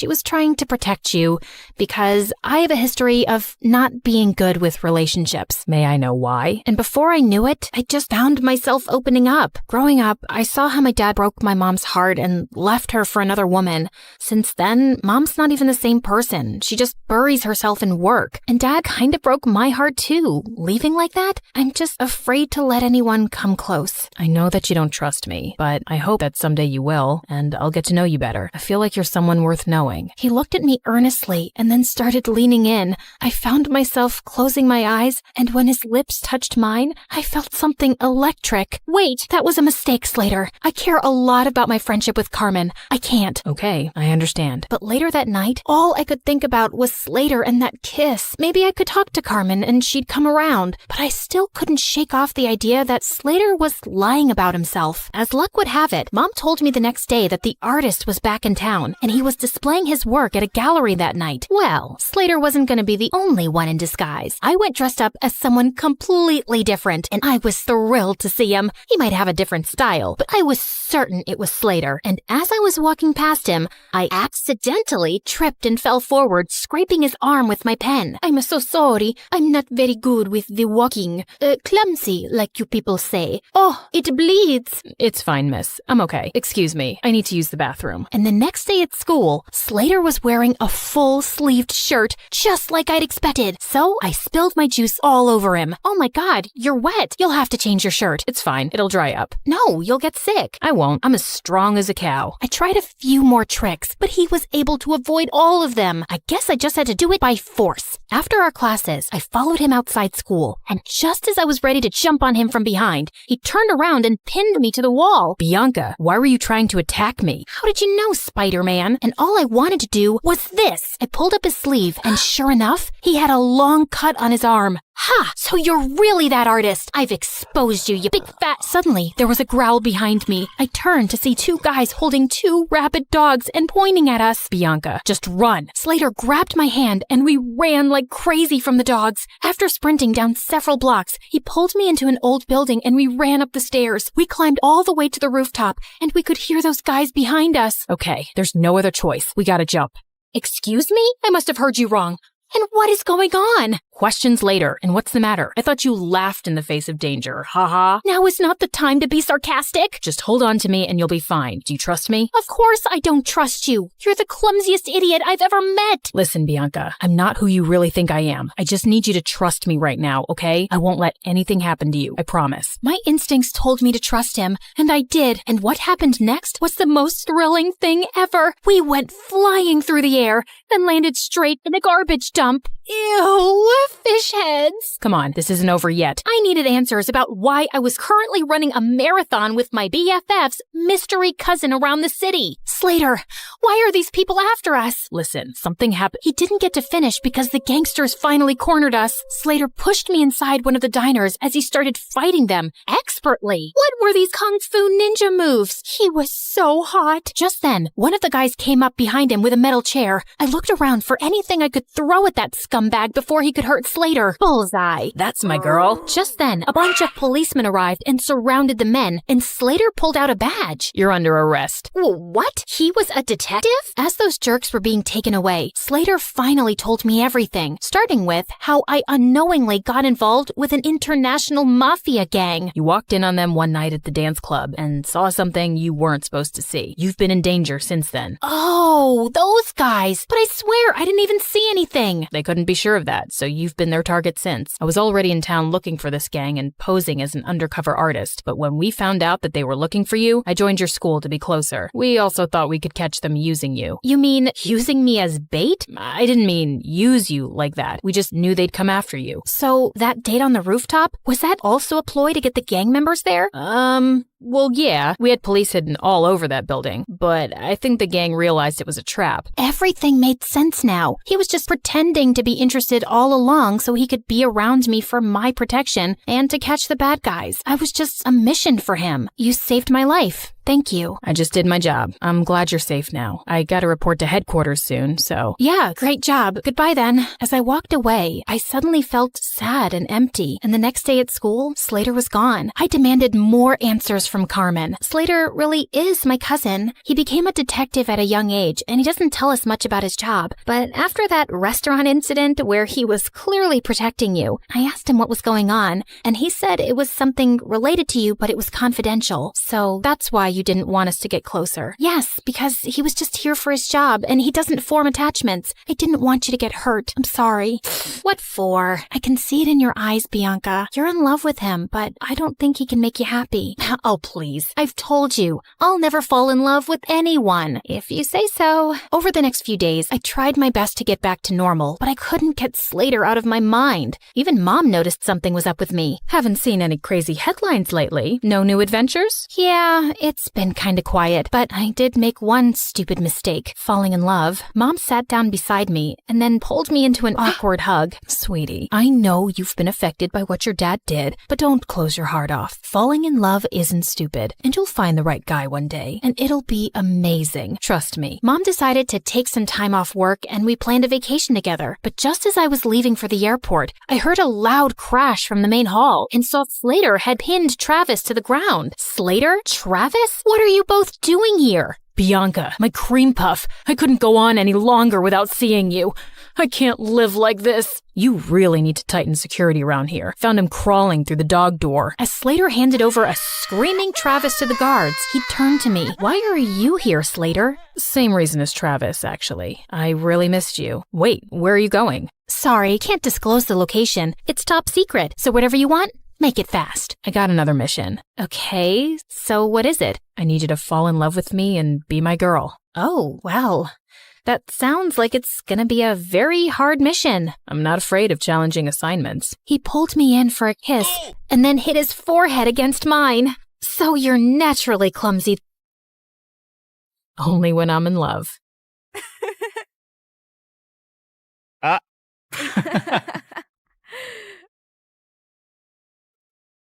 was trying to protect you because I have a history of not being good with relationships. May I know why? why. And before I knew it, I just found myself opening up. Growing up, I saw how my dad broke my mom's heart and left her for another woman. Since then, Mom's not even the same person. She just buries herself in work. And Dad kind of broke my heart too. Leaving like that? I'm just afraid to let anyone come close. I know that you don't trust me, but I hope that someday you will, and I'll get to know you better. I feel like you're someone worth knowing. He looked at me earnestly and then started leaning in. I found myself closing my eyes, and when his lips touched mine, I felt something electric. Wait, that was a mistake, Slater. I care a lot about my friendship with Carmen. I can't. Okay, I understand. But later that night, all I could think about was Slater and that kiss. Maybe I could talk to Carmen and she'd come around, but I still couldn't shake off the idea that Slater was lying about himself. As luck would have it, Mom told me the next day that the artist was back in town and he was displaying his work at a gallery that night. Well, Slater wasn't going to be the only one in disguise. I went dressed up as someone completely different, and I was thrilled to see him. He might have a different style, but I was certain it was Slater. And as I was walking past him, I accidentally tripped and fell forward, scraping his arm with my pen. I'm so sorry. I'm not very good with the walking. Clumsy, like you people say. Oh, it bleeds. It's fine, miss. I'm okay. Excuse me. I need to use the bathroom. And the next day at school, Slater was wearing a full-sleeved shirt, just like I'd expected. So I spilled my juice all over him. Oh my God, you're wet. You'll have to change your shirt. It's fine. It'll dry up. No, you'll get sick. I won't. I'm as strong as a cow. I tried a few more tricks, but he was able to avoid all of them. I guess I just had to do it by force. After our classes, I followed him outside school, and just as I was ready to jump on him from behind, he turned around and pinned me to the wall. Bianca, why were you trying to attack me? How did you know, Spider-Man? And all I wanted to do was this. I pulled up his sleeve, and sure enough, he had a long cut on his arm. Ha! So you're really that artist. I've exposed you, you big fat... Suddenly, there was a growl behind me. I turned to see two guys holding two rabid dogs and pointing at us. Bianca, just run. Slater grabbed my hand and we ran like crazy from the dogs. After sprinting down several blocks, he pulled me into an old building and we ran up the stairs. We climbed all the way to the rooftop and we could hear those guys behind us. Okay, there's no other choice. We gotta jump. Excuse me? I must have heard you wrong. And what is going on? Questions later. And what's the matter? I thought you laughed in the face of danger. Ha. Now is not the time to be sarcastic. Just hold on to me and you'll be fine. Do you trust me? Of course I don't trust you. You're the clumsiest idiot I've ever met. Listen, Bianca, I'm not who you really think I am. I just need you to trust me right now, okay? I won't let anything happen to you. I promise. My instincts told me to trust him, and I did. And what happened next was the most thrilling thing ever. We went flying through the air, then landed straight in a garbage dump. Ew, fish heads. Come on, this isn't over yet. I needed answers about why I was currently running a marathon with my BFF's mystery cousin around the city. Slater, why are these people after us? Listen, something happened. He didn't get to finish because the gangsters finally cornered us. Slater pushed me inside one of the diners as he started fighting them expertly. What were these kung fu ninja moves? He was so hot. Just then, one of the guys came up behind him with a metal chair. I looked around for anything I could throw at that scumbag before he could hurt Slater. Bullseye. That's my girl. Just then, a bunch of policemen arrived and surrounded the men, and Slater pulled out a badge. You're under arrest. What? He was a detective? As those jerks were being taken away, Slater finally told me everything, starting with how I unknowingly got involved with an international mafia gang. You walked in on them one night at the dance club and saw something you weren't supposed to see. You've been in danger since then. Oh, those guys. But I swear I didn't even see anything. They couldn't be sure of that, so you've been their target since. I was already in town looking for this gang and posing as an undercover artist, but when we found out that they were looking for you, I joined your school to be closer. We also thought we could catch them using you. You mean using me as bait? I didn't mean use you like that. We just knew they'd come after you. So that date on the rooftop, was that also a ploy to get the gang members there? Well, yeah, we had police hidden all over that building, but I think the gang realized it was a trap. Everything made sense now. He was just pretending to be interested all along so he could be around me for my protection and to catch the bad guys. I was just a mission for him. You saved my life. Thank you. I just did my job. I'm glad you're safe now. I gotta report to headquarters soon, so... Yeah, great job. Goodbye then. As I walked away, I suddenly felt sad and empty. And the next day at school, Slater was gone. I demanded more answers from Carmen. Slater really is my cousin. He became a detective at a young age, and he doesn't tell us much about his job. But after that restaurant incident where he was clearly protecting you, I asked him what was going on, and he said it was something related to you, but it was confidential. So that's why you didn't want us to get closer. Yes, because he was just here for his job, and he doesn't form attachments. I didn't want you to get hurt. I'm sorry. What for? I can see it in your eyes, Bianca. You're in love with him, but I don't think he can make you happy. Oh, please. I've told you. I'll never fall in love with anyone, if you say so. Over the next few days, I tried my best to get back to normal, but I couldn't get Slater out of my mind. Even Mom noticed something was up with me. Haven't seen any crazy headlines lately. No new adventures? Yeah, it's been kinda quiet, but I did make one stupid mistake, falling in love. Mom sat down beside me and then pulled me into an awkward hug. Sweetie, I know you've been affected by what your dad did, but don't close your heart off. Falling in love isn't stupid, and you'll find the right guy one day, and it'll be amazing. Trust me. Mom decided to take some time off work, and we planned a vacation together. But just as I was leaving for the airport, I heard a loud crash from the main hall and saw Slater had pinned Travis to the ground. Slater? Travis? What are you both doing here? Bianca, my cream puff, I couldn't go on any longer without seeing you. I can't live like this. You really need to tighten security around here. Found him crawling through the dog door. As Slater handed over a screaming Travis to the guards, he turned to me. Why are you here, Slater? Same reason as Travis, actually. I really missed you. Wait, where are you going? Sorry, can't disclose the location. It's top secret, so whatever you want, make it fast. I got another mission. Okay, so what is it? I need you to fall in love with me and be my girl. Oh, well, that sounds like it's gonna be a very hard mission. I'm not afraid of challenging assignments. He pulled me in for a kiss and then hit his forehead against mine. So you're naturally clumsy. Only when I'm in love.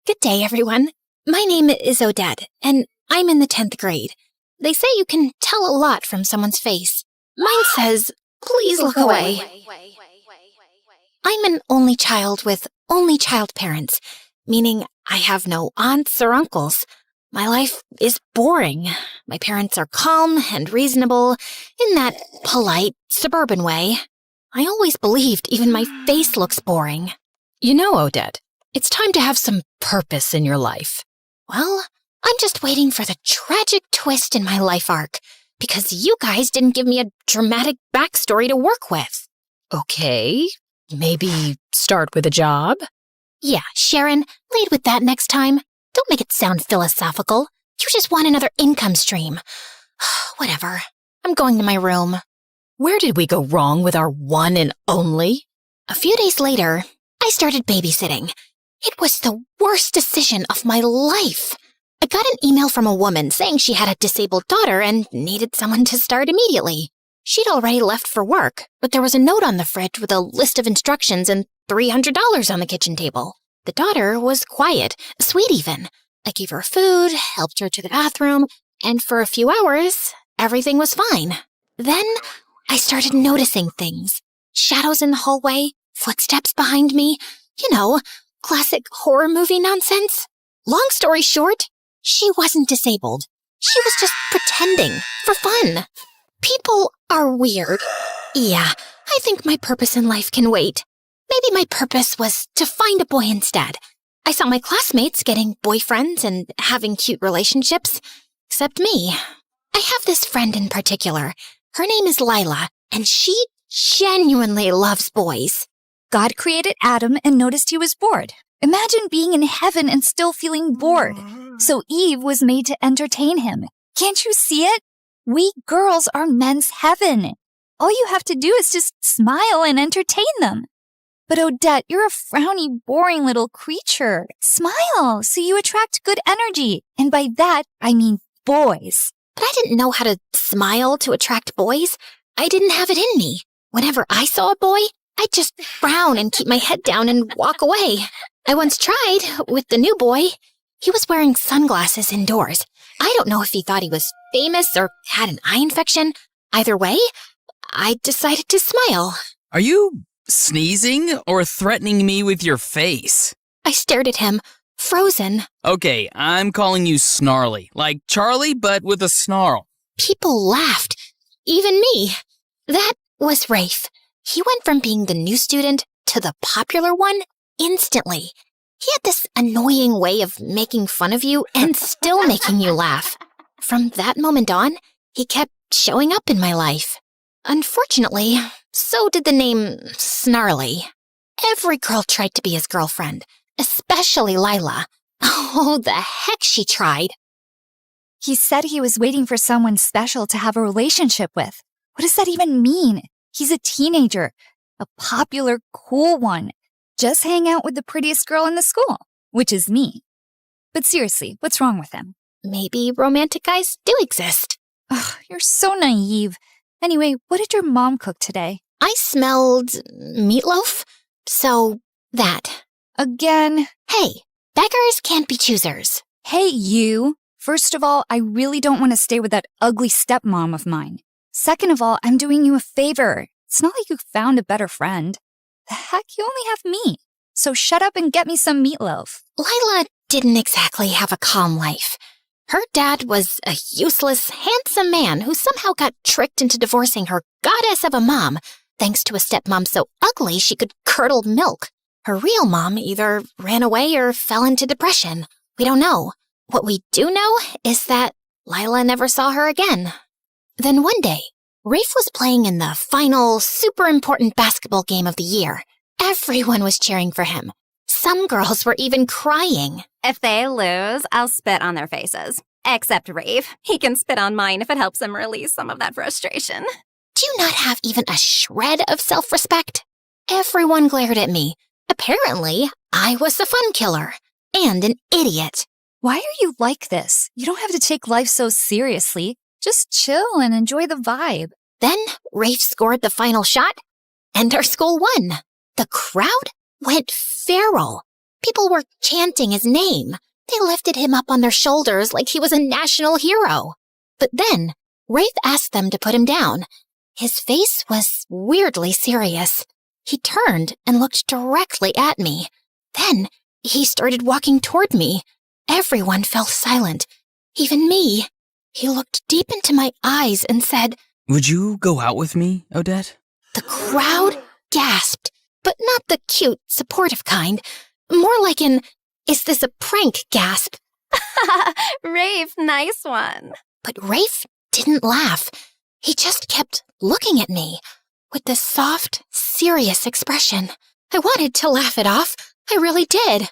Good day, everyone. My name is Odette, and I'm in the 10th grade. They say you can tell a lot from someone's face. Mine says, please look away. I'm an only child with only child parents, meaning I have no aunts or uncles. My life is boring. My parents are calm and reasonable in that polite, suburban way. I always believed even my face looks boring. You know, Odette, it's time to have some purpose in your life. Well, I'm just waiting for the tragic twist in my life arc, because you guys didn't give me a dramatic backstory to work with. Okay, maybe start with a job? Yeah, Sharon, lead with that next time. Don't make it sound philosophical. You just want another income stream. Whatever. I'm going to my room. Where did we go wrong with our one and only? A few days later, I started babysitting. It was the worst decision of my life. I got an email from a woman saying she had a disabled daughter and needed someone to start immediately. She'd already left for work, but there was a note on the fridge with a list of instructions and $300 on the kitchen table. The daughter was quiet, sweet even. I gave her food, helped her to the bathroom, and for a few hours, everything was fine. Then I started noticing things. Shadows in the hallway, footsteps behind me. You know, classic horror movie nonsense. Long story short, she wasn't disabled. She was just pretending, for fun. People are weird. Yeah, I think my purpose in life can wait. Maybe my purpose was to find a boy instead. I saw my classmates getting boyfriends and having cute relationships. Except me. I have this friend in particular. Her name is Lila, and she genuinely loves boys. God created Adam and noticed he was bored. Imagine being in heaven and still feeling bored. So Eve was made to entertain him. Can't you see it? We girls are men's heaven. All you have to do is just smile and entertain them. But Odette, you're a frowny, boring little creature. Smile so you attract good energy. And by that, I mean boys. But I didn't know how to smile to attract boys. I didn't have it in me. Whenever I saw a boy, I'd just frown and keep my head down and walk away. I once tried with the new boy. He was wearing sunglasses indoors. I don't know if he thought he was famous or had an eye infection. Either way, I decided to smile. Are you sneezing or threatening me with your face? I stared at him, frozen. Okay, I'm calling you Snarly, like Charlie, but with a snarl. People laughed, even me. That was Rafe. He went from being the new student to the popular one instantly. He had this annoying way of making fun of you and still making you laugh. From that moment on, he kept showing up in my life. Unfortunately, so did the name Snarly. Every girl tried to be his girlfriend, especially Lila. Oh, the heck she tried. He said he was waiting for someone special to have a relationship with. What does that even mean? He's a teenager, a popular, cool one. Just hang out with the prettiest girl in the school, which is me. But seriously, what's wrong with him? Maybe romantic guys do exist. Ugh, you're so naive. Anyway, what did your mom cook today? I smelled meatloaf, so that. Again? Hey, beggars can't be choosers. Hey, you. First of all, I really don't want to stay with that ugly stepmom of mine. Second of all, I'm doing you a favor. It's not like you found a better friend. The heck, you only have me. So shut up and get me some meatloaf. Lila didn't exactly have a calm life. Her dad was a useless, handsome man who somehow got tricked into divorcing her goddess of a mom, thanks to a stepmom so ugly she could curdle milk. Her real mom either ran away or fell into depression. We don't know. What we do know is that Lila never saw her again. Then one day, Rafe was playing in the final, super important basketball game of the year. Everyone was cheering for him. Some girls were even crying. If they lose, I'll spit on their faces. Except Rafe. He can spit on mine if it helps him release some of that frustration. Do you not have even a shred of self-respect? Everyone glared at me. Apparently, I was the fun killer. And an idiot. Why are you like this? You don't have to take life so seriously. Just chill and enjoy the vibe. Then Rafe scored the final shot, and our school won. The crowd went feral. People were chanting his name. They lifted him up on their shoulders like he was a national hero. But then Rafe asked them to put him down. His face was weirdly serious. He turned and looked directly at me. Then he started walking toward me. Everyone fell silent, even me. He looked deep into my eyes and said, Would you go out with me, Odette? The crowd gasped, but not the cute, supportive kind. More like an, is this a prank gasp? Rafe, nice one. But Rafe didn't laugh. He just kept looking at me with this soft, serious expression. I wanted to laugh it off. I really did.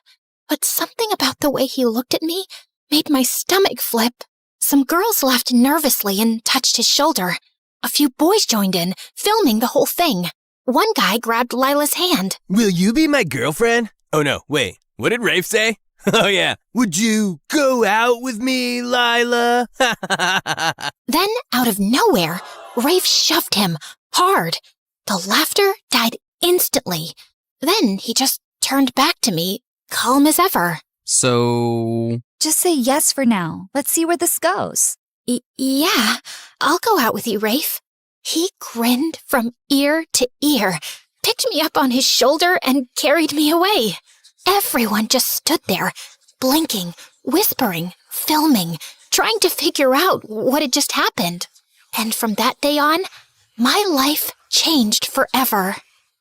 But something about the way he looked at me made my stomach flip. Some girls laughed nervously and touched his shoulder. A few boys joined in, filming the whole thing. One guy grabbed Lila's hand. Will you be my girlfriend? Oh no, wait, what did Rafe say? Oh yeah, would you go out with me, Lila? Then, out of nowhere, Rafe shoved him hard. The laughter died instantly. Then he just turned back to me, calm as ever. So... Just say yes for now. Let's see where this goes. Yeah, I'll go out with you, Rafe. He grinned from ear to ear, picked me up on his shoulder, and carried me away. Everyone just stood there, blinking, whispering, filming, trying to figure out what had just happened. And from that day on, my life changed forever.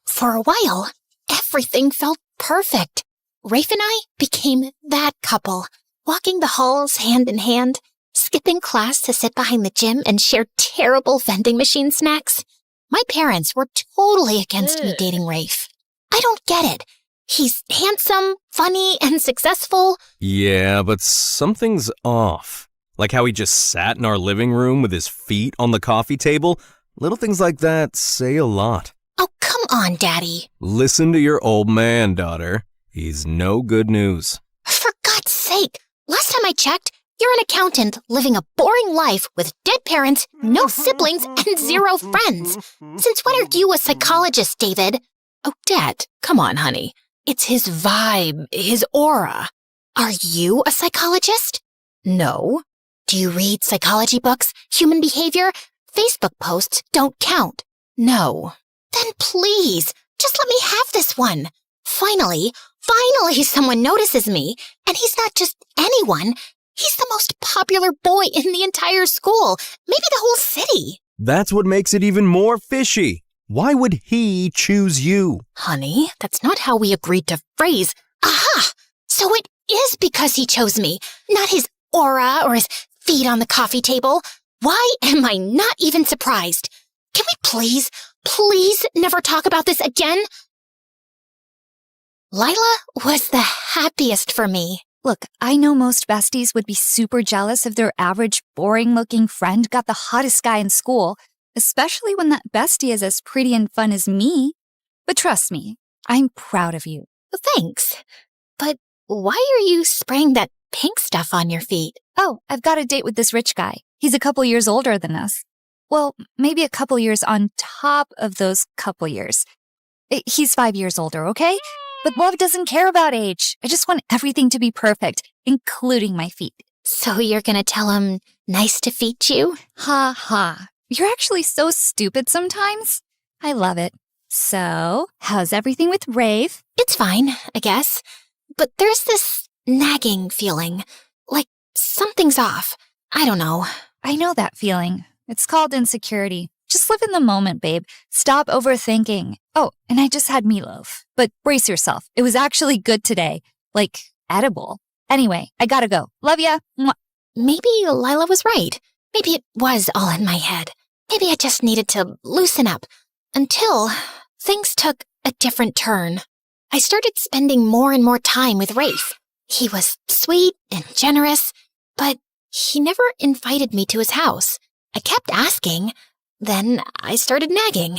For a while, everything felt perfect. Rafe and I became that couple, walking the halls hand in hand, skipping class to sit behind the gym and share terrible vending machine snacks. My parents were totally against me dating Rafe. I don't get it. He's handsome, funny, and successful. Yeah, but something's off. Like how he just sat in our living room with his feet on the coffee table. Little things like that say a lot. Oh, come on, Daddy. Listen to your old man, daughter. He's no good news. For God's sake, last time I checked, you're an accountant living a boring life with dead parents, no siblings, and 0 friends. Since when are you a psychologist, David? Oh, Dad, come on, honey. It's his vibe, his aura. Are you a psychologist? No. Do you read psychology books? Human behavior? Facebook posts don't count. No. Then please, just let me have this one. Finally someone notices me. And he's not just anyone. He's the most popular boy in the entire school, maybe the whole city. That's what makes it even more fishy. Why would he choose you? Honey, that's not how we agreed to phrase. Aha! So it is because he chose me, not his aura or his feet on the coffee table. Why am I not even surprised? Can we please never talk about this again? Lila was the happiest for me. Look, I know most besties would be super jealous if their average, boring-looking friend got the hottest guy in school, especially when that bestie is as pretty and fun as me. But trust me, I'm proud of you. Thanks. But why are you spraying that pink stuff on your feet? Oh, I've got a date with this rich guy. He's a couple years older than us. Well, maybe a couple years on top of those couple years. He's 5 years older, okay? But love doesn't care about age. I just want everything to be perfect, including my feet. So you're gonna tell him nice to feet you? Ha ha. You're actually so stupid sometimes. I love it. So, how's everything with Rafe? It's fine, I guess. But there's this nagging feeling. Like something's off. I don't know. I know that feeling. It's called insecurity. Just live in the moment, babe. Stop overthinking. Oh, and I just had meatloaf. But brace yourself. It was actually good today. Like, edible. Anyway, I gotta go. Love ya. Mwah. Maybe Lila was right. Maybe it was all in my head. Maybe I just needed to loosen up. Until things took a different turn. I started spending more and more time with Rafe. He was sweet and generous, but he never invited me to his house. I kept asking. Then I started nagging.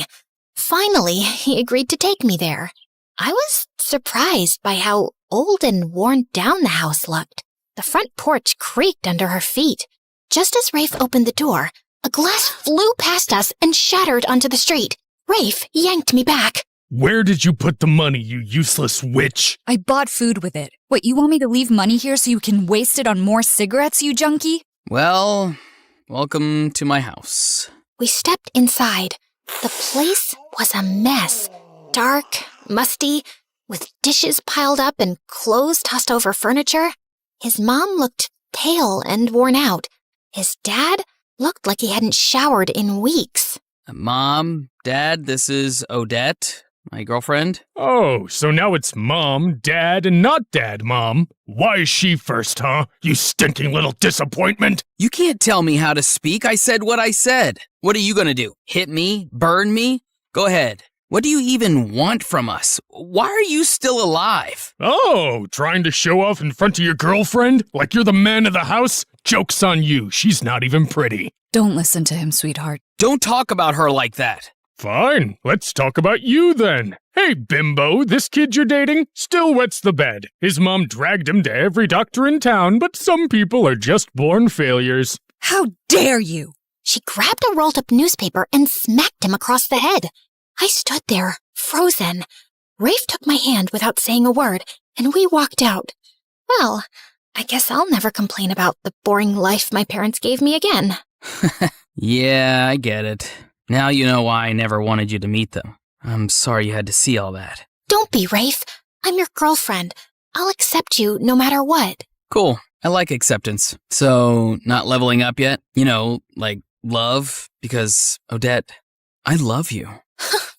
Finally, he agreed to take me there. I was surprised by how old and worn down the house looked. The front porch creaked under her feet. Just as Rafe opened the door, a glass flew past us and shattered onto the street. Rafe yanked me back. Where did you put the money, you useless witch? I bought food with it. What, you want me to leave money here so you can waste it on more cigarettes, you junkie? Well, welcome to my house. We stepped inside. The place was a mess. Dark, musty, with dishes piled up and clothes tossed over furniture. His mom looked pale and worn out. His dad looked like he hadn't showered in weeks. Mom, Dad, this is Odette, my girlfriend. Oh, so now it's Mom, Dad, and not Dad, Mom. Why is she first, huh? You stinking little disappointment. You can't tell me how to speak. I said what I said. What are you gonna do? Hit me? Burn me? Go ahead. What do you even want from us? Why are you still alive? Oh, trying to show off in front of your girlfriend? Like you're the man of the house? Joke's on you. She's not even pretty. Don't listen to him, sweetheart. Don't talk about her like that. Fine, let's talk about you then. Hey, bimbo, this kid you're dating still wets the bed. His mom dragged him to every doctor in town, but some people are just born failures. How dare you! She grabbed a rolled-up newspaper and smacked him across the head. I stood there, frozen. Rafe took my hand without saying a word, and we walked out. Well, I guess I'll never complain about the boring life my parents gave me again. Yeah, I get it. Now you know why I never wanted you to meet them. I'm sorry you had to see all that. Don't be, Rafe. I'm your girlfriend. I'll accept you no matter what. Cool. I like acceptance. So, not leveling up yet? You know, like love? Because, Odette, I love you.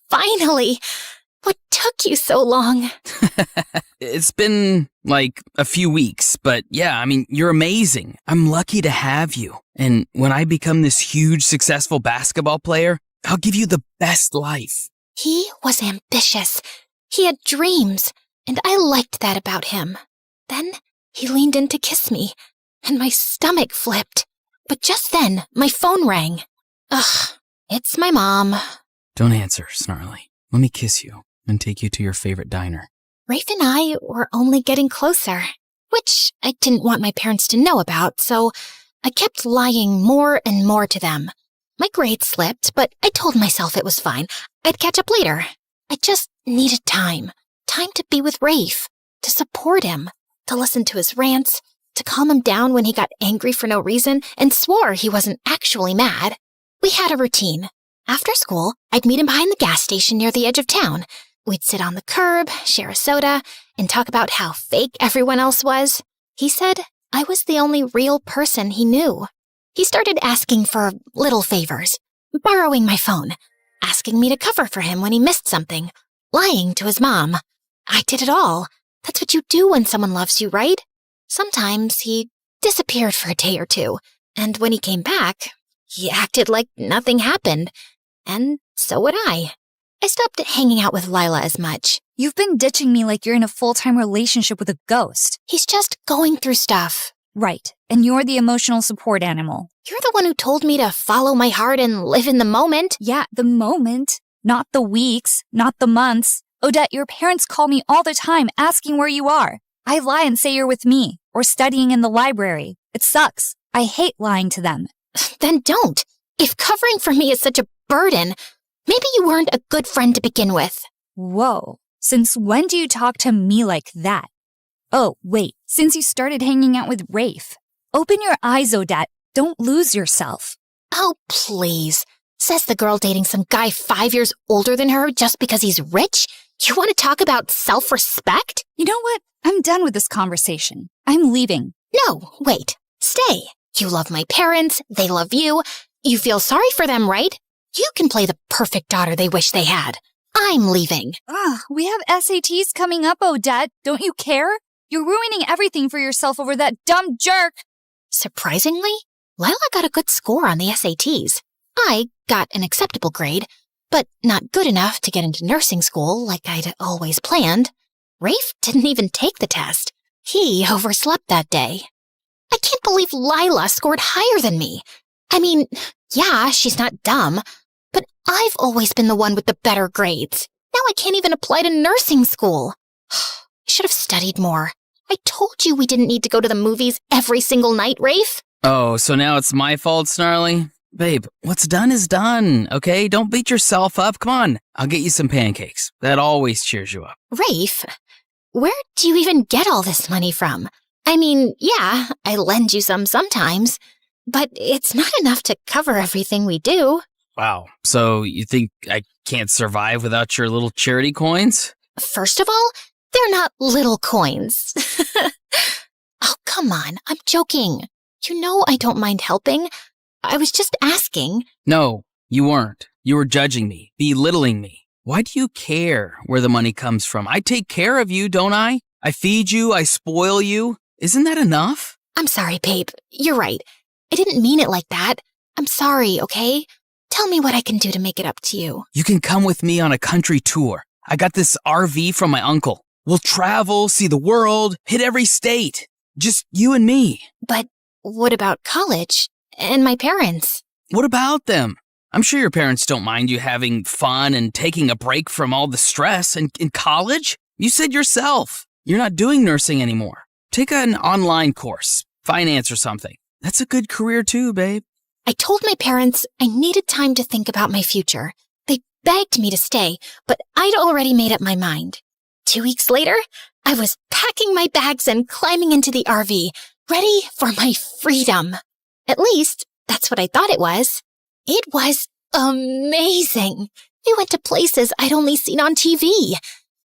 Finally! What took you so long? It's been, like, a few weeks, but yeah, I mean, you're amazing. I'm lucky to have you. And when I become this huge, successful basketball player, I'll give you the best life. He was ambitious. He had dreams, and I liked that about him. Then he leaned in to kiss me, and my stomach flipped. But just then, my phone rang. Ugh, it's my mom. Don't answer, Snarly. Let me kiss you and take you to your favorite diner. Rafe and I were only getting closer, which I didn't want my parents to know about, so I kept lying more and more to them. My grades slipped, but I told myself it was fine. I'd catch up later. I just needed time. Time to be with Rafe, to support him, to listen to his rants, to calm him down when he got angry for no reason and swore he wasn't actually mad. We had a routine. After school, I'd meet him behind the gas station near the edge of town. We'd sit on the curb, share a soda, and talk about how fake everyone else was. He said I was the only real person he knew. He started asking for little favors, borrowing my phone, asking me to cover for him when he missed something, lying to his mom. I did it all. That's what you do when someone loves you, right? Sometimes he disappeared for a day or two, and when he came back, he acted like nothing happened, and so would I. I stopped hanging out with Lila as much. You've been ditching me like you're in a full-time relationship with a ghost. He's just going through stuff. Right, and you're the emotional support animal. You're the one who told me to follow my heart and live in the moment. Yeah, the moment. Not the weeks, not the months. Odette, your parents call me all the time asking where you are. I lie and say you're with me, or studying in the library. It sucks. I hate lying to them. Then don't. If covering for me is such a burden, maybe you weren't a good friend to begin with. Whoa. Since when do you talk to me like that? Oh, wait. Since you started hanging out with Rafe. Open your eyes, Odette. Don't lose yourself. Oh, please. Says the girl dating some guy 5 years older than her just because he's rich? You want to talk about self-respect? You know what? I'm done with this conversation. I'm leaving. No, wait. Stay. You love my parents. They love you. You feel sorry for them, right? You can play the perfect daughter they wish they had. I'm leaving. We have SATs coming up, Odette. Don't you care? You're ruining everything for yourself over that dumb jerk. Surprisingly, Lila got a good score on the SATs. I got an acceptable grade, but not good enough to get into nursing school like I'd always planned. Rafe didn't even take the test. He overslept that day. I can't believe Lila scored higher than me. I mean, yeah, she's not dumb, but I've always been the one with the better grades. Now I can't even apply to nursing school. I should have studied more. I told you we didn't need to go to the movies every single night, Rafe. Oh, so now it's my fault, Snarly? Babe, what's done is done, okay? Don't beat yourself up. Come on, I'll get you some pancakes. That always cheers you up. Rafe, where do you even get all this money from? I mean, yeah, I lend you some sometimes, but it's not enough to cover everything we do. Wow. So you think I can't survive without your little charity coins? First of all, they're not little coins. Oh, come on, I'm joking. You know I don't mind helping. I was just asking. No, you weren't. You were judging me, belittling me. Why do you care where the money comes from? I take care of you, don't I? I feed you, I spoil you. Isn't that enough? I'm sorry, babe. You're right. I didn't mean it like that. I'm sorry, okay? Tell me what I can do to make it up to you. You can come with me on a country tour. I got this RV from my uncle. We'll travel, see the world, hit every state. Just you and me. But what about college? And my parents? What about them? I'm sure your parents don't mind you having fun and taking a break from all the stress. And in college, you said yourself, you're not doing nursing anymore. Take an online course, finance or something. That's a good career too, babe. I told my parents I needed time to think about my future. They begged me to stay, but I'd already made up my mind. 2 weeks later, I was packing my bags and climbing into the RV, ready for my freedom. At least, that's what I thought it was. It was amazing. We went to places I'd only seen on TV.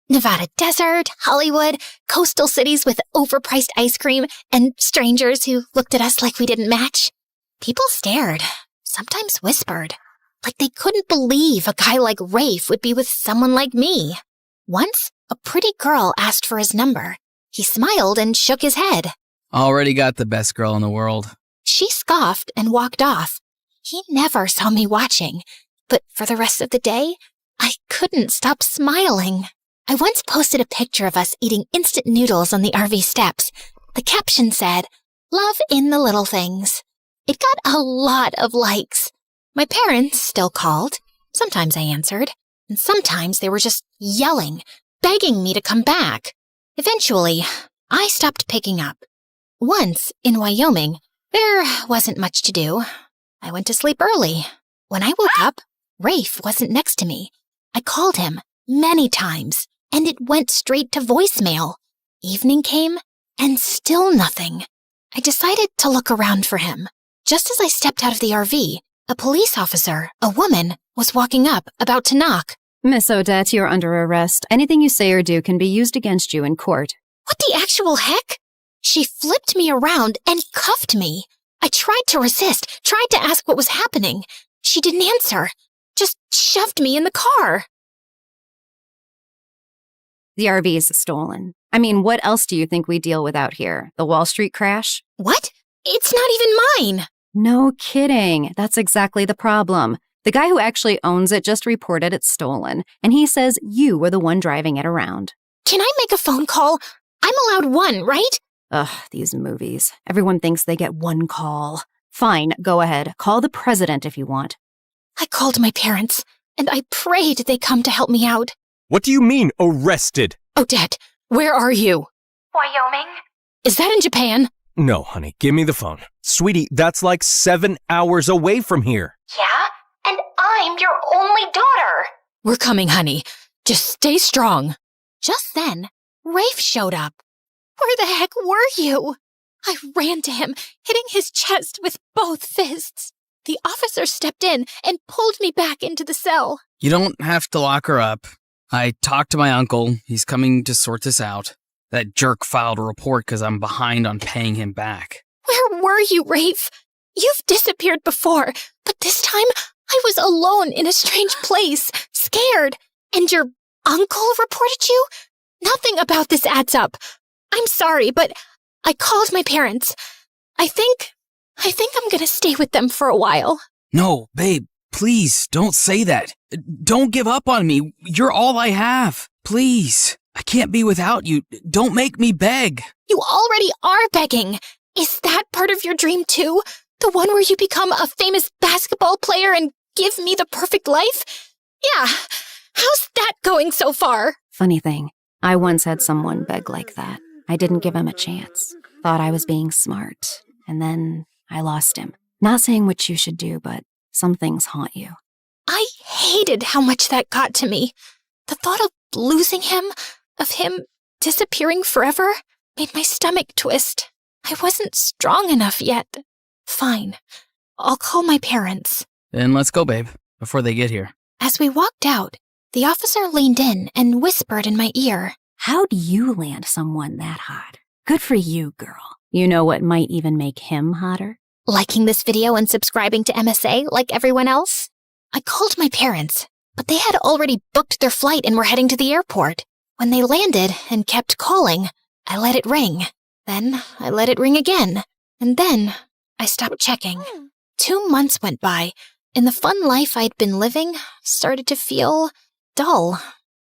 Nevada desert, Hollywood, coastal cities with overpriced ice cream, and strangers who looked at us like we didn't match. People stared, sometimes whispered, like they couldn't believe a guy like Rafe would be with someone like me. Once, a pretty girl asked for his number. He smiled and shook his head. Already got the best girl in the world. She scoffed and walked off. He never saw me watching, but for the rest of the day, I couldn't stop smiling. I once posted a picture of us eating instant noodles on the RV steps. The caption said, "Love in the little things." It got a lot of likes. My parents still called. Sometimes I answered, and sometimes they were just yelling, begging me to come back. Eventually, I stopped picking up. Once, in Wyoming, there wasn't much to do. I went to sleep early. When I woke up, Rafe wasn't next to me. I called him many times, and it went straight to voicemail. Evening came, and still nothing. I decided to look around for him. Just as I stepped out of the RV, a police officer, a woman, was walking up, about to knock. Miss Odette, you're under arrest. Anything you say or do can be used against you in court. What the actual heck? She flipped me around and cuffed me. I tried to resist, tried to ask what was happening. She didn't answer, just shoved me in the car. The RV is stolen. I mean, what else do you think we deal with out here? The Wall Street crash? What? It's not even mine. No kidding. That's exactly the problem. The guy who actually owns it just reported it's stolen, and he says you were the one driving it around. Can I make a phone call? I'm allowed one, right? Ugh, these movies. Everyone thinks they get one call. Fine, go ahead. Call the president if you want. I called my parents, and I prayed they come to help me out. What do you mean, arrested? Odette, where are you? Wyoming? Is that in Japan? No, honey, give me the phone. Sweetie, that's like 7 hours away from here. Yeah? And I'm your only daughter. We're coming, honey. Just stay strong. Just then, Rafe showed up. Where the heck were you? I ran to him, hitting his chest with both fists. The officer stepped in and pulled me back into the cell. You don't have to lock her up. I talked to my uncle. He's coming to sort this out. That jerk filed a report because I'm behind on paying him back. Where were you, Rafe? You've disappeared before, but this time I was alone in a strange place, scared. And your uncle reported you? Nothing about this adds up. I'm sorry, but I called my parents. I think I'm gonna stay with them for a while. No, babe, please don't say that. Don't give up on me. You're all I have. Please. I can't be without you. Don't make me beg. You already are begging. Is that part of your dream too? The one where you become a famous basketball player and give me the perfect life? Yeah. How's that going so far? Funny thing, I once had someone beg like that. I didn't give him a chance. Thought I was being smart. And then I lost him. Not saying what you should do, but some things haunt you. I hated how much that got to me. The thought of losing him, of him disappearing forever, made my stomach twist. I wasn't strong enough yet. Fine. I'll call my parents. Then let's go, babe, before they get here. As we walked out, the officer leaned in and whispered in my ear. How'd you land someone that hot? Good for you, girl. You know what might even make him hotter? Liking this video and subscribing to MSA like everyone else? I called my parents, but they had already booked their flight and were heading to the airport. When they landed and kept calling, I let it ring. Then I let it ring again. And then I stopped checking. 2 months went by, and the fun life I'd been living started to feel dull.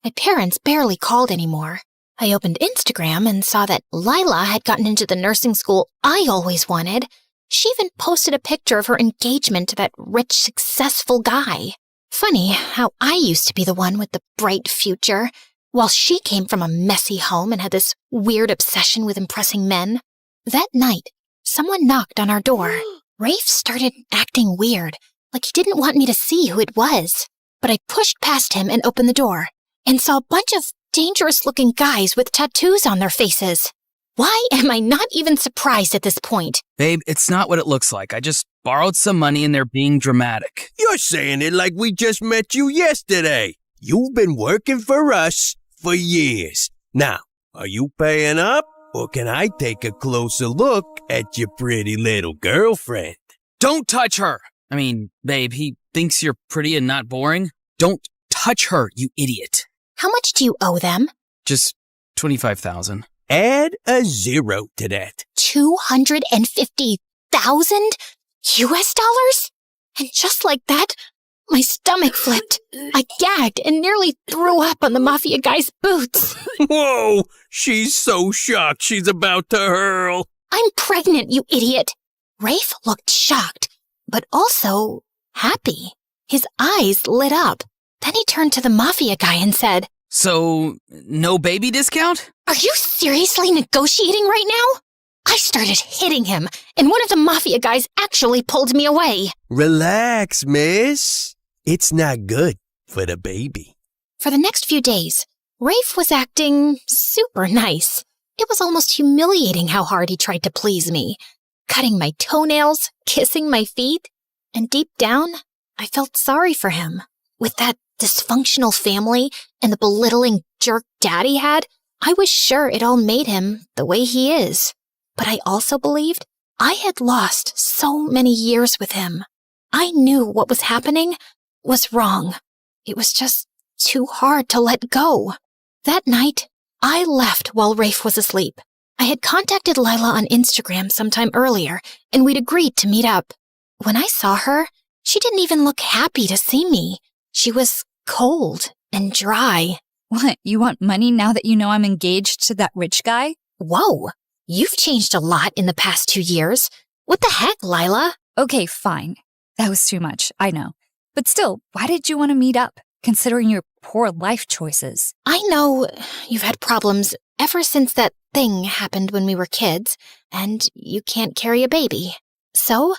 My parents barely called anymore. I opened Instagram and saw that Lila had gotten into the nursing school I always wanted. She even posted a picture of her engagement to that rich, successful guy. Funny how I used to be the one with the bright future, while she came from a messy home and had this weird obsession with impressing men. That night, someone knocked on our door. Rafe started acting weird, like he didn't want me to see who it was. But I pushed past him and opened the door, and saw a bunch of dangerous-looking guys with tattoos on their faces. Why am I not even surprised at this point? Babe, it's not what it looks like. I just borrowed some money and they're being dramatic. You're saying it like we just met you yesterday. You've been working for us for years. Now, are you paying up, or can I take a closer look at your pretty little girlfriend? Don't touch her! I mean, babe, he thinks you're pretty and not boring. Don't touch her, you idiot. How much do you owe them? Just $25,000. Add a zero to that. 250,000 US dollars? And just like that, my stomach flipped. I gagged and nearly threw up on the mafia guy's boots. Whoa! She's so shocked she's about to hurl. I'm pregnant, you idiot. Rafe looked shocked, but also happy. His eyes lit up. Then he turned to the mafia guy and said, So, no baby discount? Are you seriously negotiating right now? I started hitting him, and one of the mafia guys actually pulled me away. Relax, miss. It's not good for the baby. For the next few days, Rafe was acting super nice. It was almost humiliating how hard he tried to please me. cutting my toenails, kissing my feet. And deep down, I felt sorry for him. With that dysfunctional family and the belittling jerk dad he had, I was sure it all made him the way he is. But I also believed I had lost so many years with him. I knew what was happening was wrong. It was just too hard to let go. That night, I left while Rafe was asleep. I had contacted Lila on Instagram sometime earlier, and we'd agreed to meet up. When I saw her, she didn't even look happy to see me. She was cold and dry. What, you want money now that you know I'm engaged to that rich guy? Whoa, you've changed a lot in the past 2 years. What the heck, Lila? Okay, fine. That was too much, I know. But still, why did you want to meet up, considering your poor life choices? I know you've had problems ever since that thing happened when we were kids, and you can't carry a baby. So,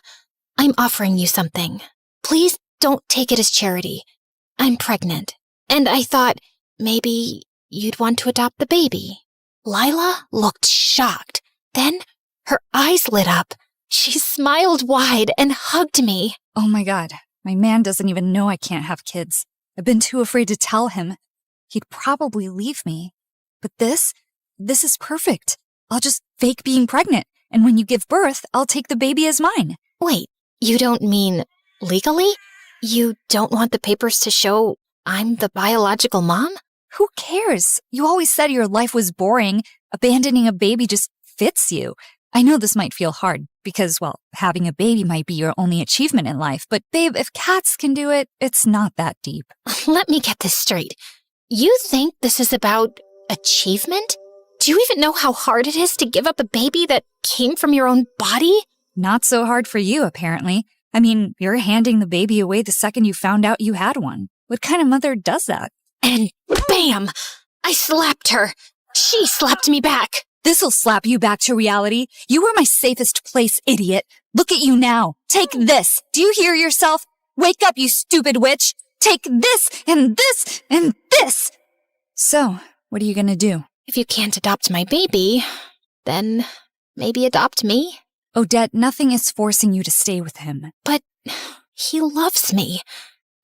I'm offering you something. Please don't take it as charity. I'm pregnant, and I thought maybe you'd want to adopt the baby. Lila looked shocked. Then her eyes lit up. She smiled wide and hugged me. Oh my God, my man doesn't even know I can't have kids. I've been too afraid to tell him. He'd probably leave me. But this is perfect. I'll just fake being pregnant, and when you give birth, I'll take the baby as mine. Wait, you don't mean legally? You don't want the papers to show I'm the biological mom? Who cares? You always said your life was boring. Abandoning a baby just fits you. I know this might feel hard because, well, having a baby might be your only achievement in life, but babe, if cats can do it, it's not that deep. Let me get this straight. You think this is about achievement? Do you even know how hard it is to give up a baby that came from your own body? Not so hard for you, apparently. I mean, you're handing the baby away the second you found out you had one. What kind of mother does that? And bam! I slapped her. She slapped me back. This'll slap you back to reality. You were my safest place, idiot. Look at you now. Take this. Do you hear yourself? Wake up, you stupid witch. Take this and this and this. So, what are you gonna do? If you can't adopt my baby, then maybe adopt me. Odette, nothing is forcing you to stay with him. But he loves me.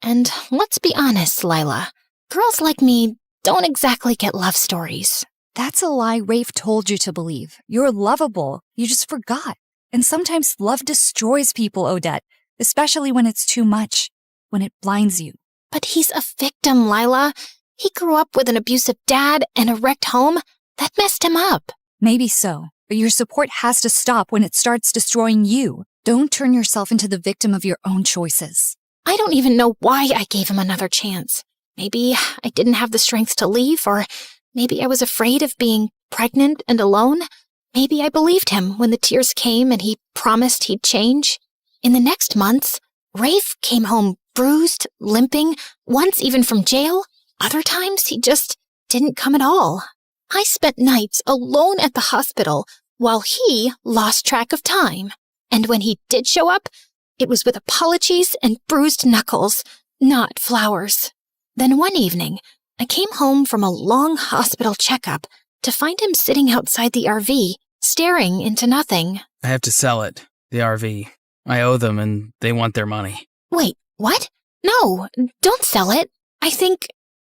And let's be honest, Lila. Girls like me don't exactly get love stories. That's a lie Rafe told you to believe. You're lovable. You just forgot. And sometimes love destroys people, Odette, especially when it's too much, when it blinds you. But he's a victim, Lila. He grew up with an abusive dad and a wrecked home. That messed him up. Maybe so, but your support has to stop when it starts destroying you. Don't turn yourself into the victim of your own choices. I don't even know why I gave him another chance. Maybe I didn't have the strength to leave, or maybe I was afraid of being pregnant and alone. Maybe I believed him when the tears came and he promised he'd change. In the next months, Rafe came home bruised, limping, once even from jail. Other times, he just didn't come at all. I spent nights alone at the hospital while he lost track of time. And when he did show up, it was with apologies and bruised knuckles, not flowers. Then one evening, I came home from a long hospital checkup to find him sitting outside the RV, staring into nothing. I have to sell it, the RV. I owe them and they want their money. Wait, what? No, don't sell it. I think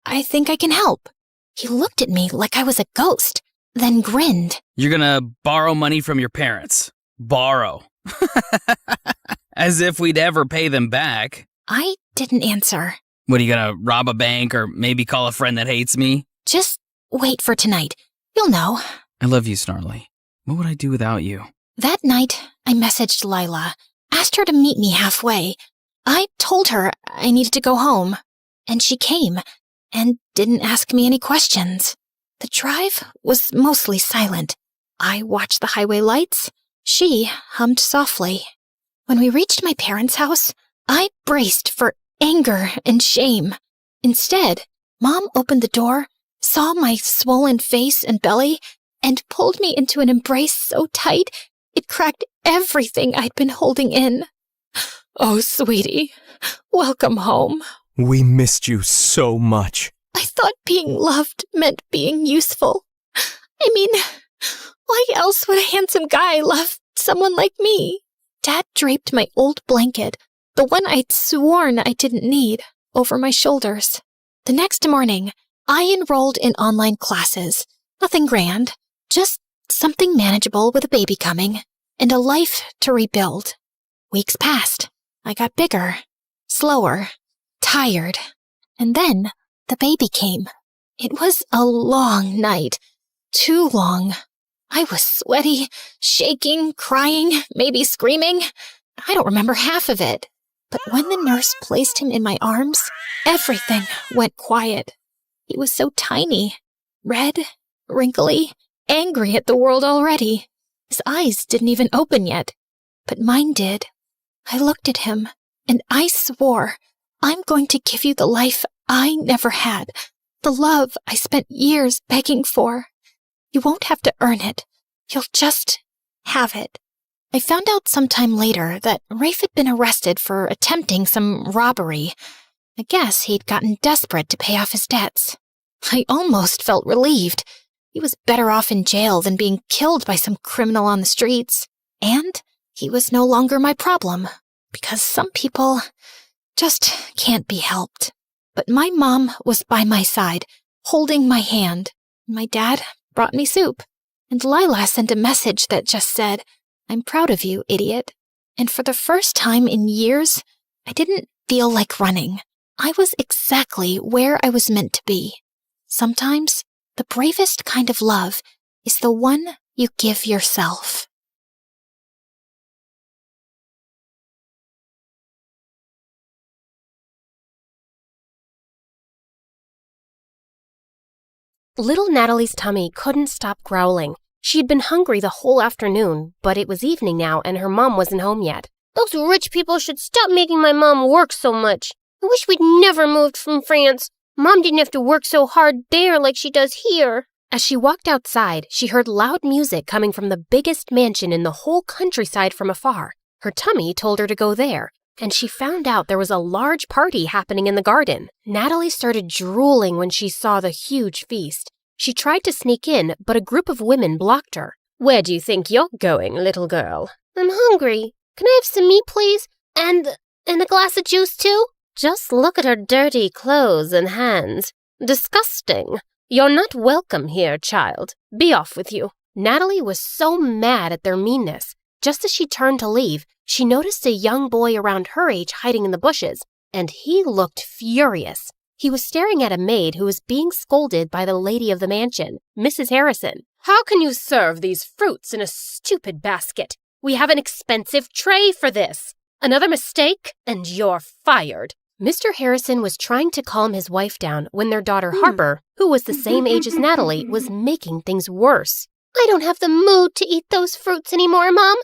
I can help. He looked at me like I was a ghost, then grinned. You're gonna borrow money from your parents. Borrow. As if we'd ever pay them back. I didn't answer. What, are you gonna rob a bank or maybe call a friend that hates me? Just wait for tonight. You'll know. I love you, Snarly. What would I do without you? That night, I messaged Lila, asked her to meet me halfway. I told her I needed to go home, and she came and didn't ask me any questions. The drive was mostly silent. I watched the highway lights. She hummed softly. When we reached my parents' house, I braced for anger and shame. Instead, Mom opened the door, saw my swollen face and belly, and pulled me into an embrace so tight it cracked everything I'd been holding in. Oh, sweetie, welcome home. We missed you so much. I thought being loved meant being useful. I mean, why else would a handsome guy love someone like me. Dad draped my old blanket, the one I'd sworn I didn't need, over my shoulders. The next morning, I enrolled in online classes. Nothing grand, just something manageable with a baby coming, and a life to rebuild. Weeks passed. I got bigger, slower, tired, and then the baby came. It was a long night, too long. I was sweaty, shaking, crying, maybe screaming. I don't remember half of it. But when the nurse placed him in my arms, everything went quiet. He was so tiny, red, wrinkly, angry at the world already. His eyes didn't even open yet, but mine did. I looked at him, and I swore, I'm going to give you the life I never had, the love I spent years begging for. You won't have to earn it. You'll just have it. I found out sometime later that Rafe had been arrested for attempting some robbery. I guess he'd gotten desperate to pay off his debts. I almost felt relieved. He was better off in jail than being killed by some criminal on the streets. And he was no longer my problem, because some people just can't be helped. But my mom was by my side, holding my hand. My dad brought me soup, and Lila sent a message that just said, I'm proud of you, idiot. And for the first time in years, I didn't feel like running. I was exactly where I was meant to be. Sometimes, the bravest kind of love is the one you give yourself. Little Natalie's tummy couldn't stop growling. She had been hungry the whole afternoon, but it was evening now and her mom wasn't home yet. Those rich people should stop making my mom work so much. I wish we'd never moved from France. Mom didn't have to work so hard there like she does here. As she walked outside, she heard loud music coming from the biggest mansion in the whole countryside from afar. Her tummy told her to go there, and she found out there was a large party happening in the garden. Natalie started drooling when she saw the huge feast. She tried to sneak in, but a group of women blocked her. Where do you think you're going, little girl? I'm hungry. Can I have some meat, please? And a glass of juice, too? Just look at her dirty clothes and hands. Disgusting. You're not welcome here, child. Be off with you. Natalie was so mad at their meanness. Just as she turned to leave, she noticed a young boy around her age hiding in the bushes, and he looked furious. He was staring at a maid who was being scolded by the lady of the mansion, Mrs. Harrison. How can you serve these fruits in a stupid basket? We have an expensive tray for this. Another mistake, and you're fired. Mr. Harrison was trying to calm his wife down when their daughter Harper, who was the same age as Natalie, was making things worse. I don't have the mood to eat those fruits anymore, Mom.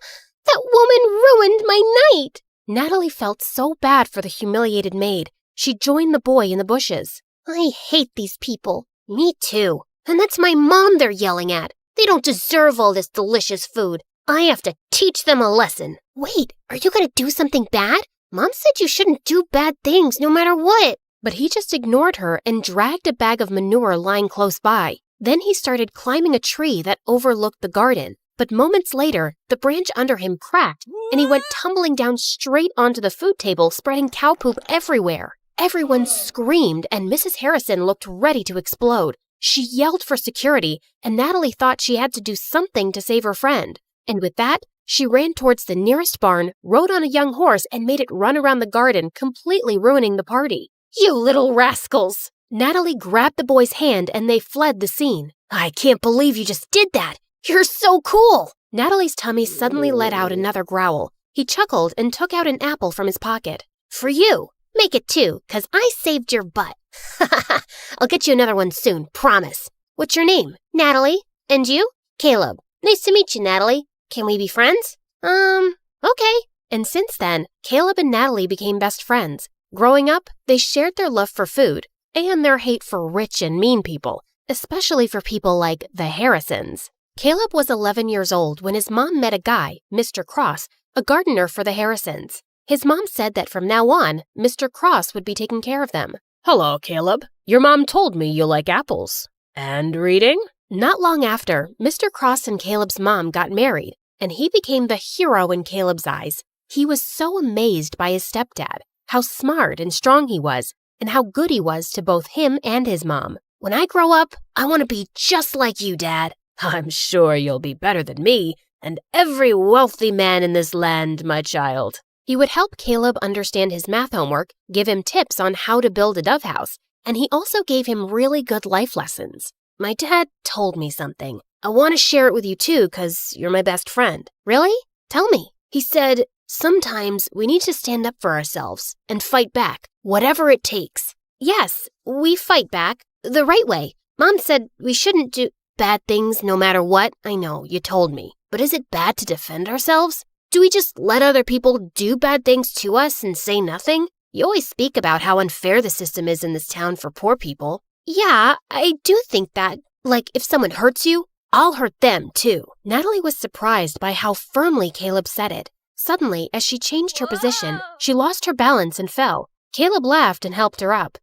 That woman ruined my night. Natalie felt so bad for the humiliated maid. She joined the boy in the bushes. I hate these people. Me too. And that's my mom they're yelling at. They don't deserve all this delicious food. I have to teach them a lesson. Wait, are you going to do something bad? Mom said you shouldn't do bad things no matter what. But he just ignored her and dragged a bag of manure lying close by. Then he started climbing a tree that overlooked the garden. But moments later, the branch under him cracked, and he went tumbling down straight onto the food table, spreading cow poop everywhere. Everyone screamed, and Mrs. Harrison looked ready to explode. She yelled for security, and Natalie thought she had to do something to save her friend. And with that, she ran towards the nearest barn, rode on a young horse, and made it run around the garden, completely ruining the party. You little rascals! Natalie grabbed the boy's hand, and they fled the scene. I can't believe you just did that! You're so cool! Natalie's tummy suddenly let out another growl. He chuckled and took out an apple from his pocket. For you! Make it 2, 'cause I saved your butt. I'll get you another one soon, promise. What's your name? Natalie. And you? Caleb. Nice to meet you, Natalie. Can we be friends? Okay. And since then, Caleb and Natalie became best friends. Growing up, they shared their love for food and their hate for rich and mean people, especially for people like the Harrisons. Caleb was 11 years old when his mom met a guy, Mr. Cross, a gardener for the Harrisons. His mom said that from now on, Mr. Cross would be taking care of them. Hello, Caleb. Your mom told me you like apples. And reading? Not long after, Mr. Cross and Caleb's mom got married. and he became the hero in Caleb's eyes. He was so amazed by his stepdad, how smart and strong he was, and how good he was to both him and his mom. When I grow up, I want to be just like you, Dad. I'm sure you'll be better than me, and every wealthy man in this land, my child. He would help Caleb understand his math homework, give him tips on how to build a dove house, and he also gave him really good life lessons. My dad told me something. I want to share it with you too, because you're my best friend. Really? Tell me. He said, sometimes we need to stand up for ourselves and fight back, whatever it takes. Yes, we fight back the right way. Mom said we shouldn't do bad things no matter what. I know, you told me. But is it bad to defend ourselves? Do we just let other people do bad things to us and say nothing? You always speak about how unfair the system is in this town for poor people. Yeah, I do think that. Like, if someone hurts you, I'll hurt them too. Natalie was surprised by how firmly Caleb said it. Suddenly, as she changed her position, she lost her balance and fell. Caleb laughed and helped her up.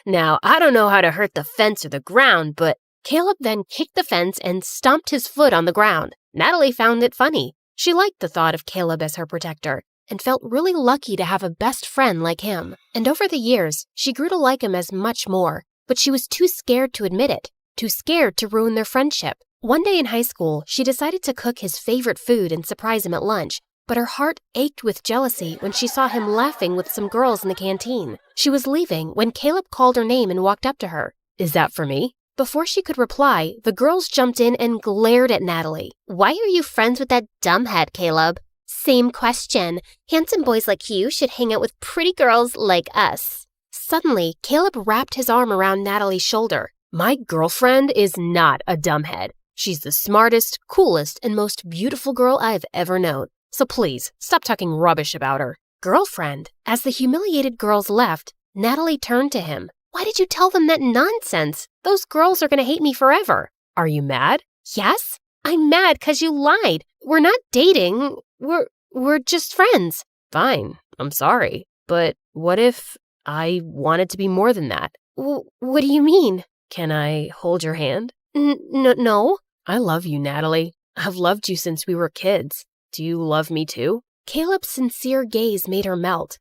Now, I don't know how to hurt the fence or the ground, but Caleb then kicked the fence and stomped his foot on the ground. Natalie found it funny. She liked the thought of Caleb as her protector and felt really lucky to have a best friend like him. And over the years, she grew to like him as much more, but she was too scared to admit it, too scared to ruin their friendship. One day in high school, she decided to cook his favorite food and surprise him at lunch, but her heart ached with jealousy when she saw him laughing with some girls in the canteen. She was leaving when Caleb called her name and walked up to her. Is that for me? Before she could reply, the girls jumped in and glared at Natalie. Why are you friends with that dumbhead, Caleb? Same question. Handsome boys like you should hang out with pretty girls like us. Suddenly, Caleb wrapped his arm around Natalie's shoulder. My girlfriend is not a dumbhead. She's the smartest, coolest, and most beautiful girl I've ever known. So please, stop talking rubbish about her. Girlfriend? As the humiliated girls left, Natalie turned to him. Why did you tell them that nonsense? Those girls are going to hate me forever. Are you mad? Yes, I'm mad because you lied. We're not dating. We're just friends. Fine, I'm sorry. But what if I wanted to be more than that? What do you mean? Can I hold your hand? No. I love you, Natalie. I've loved you since we were kids. Do you love me too? Caleb's sincere gaze made her melt.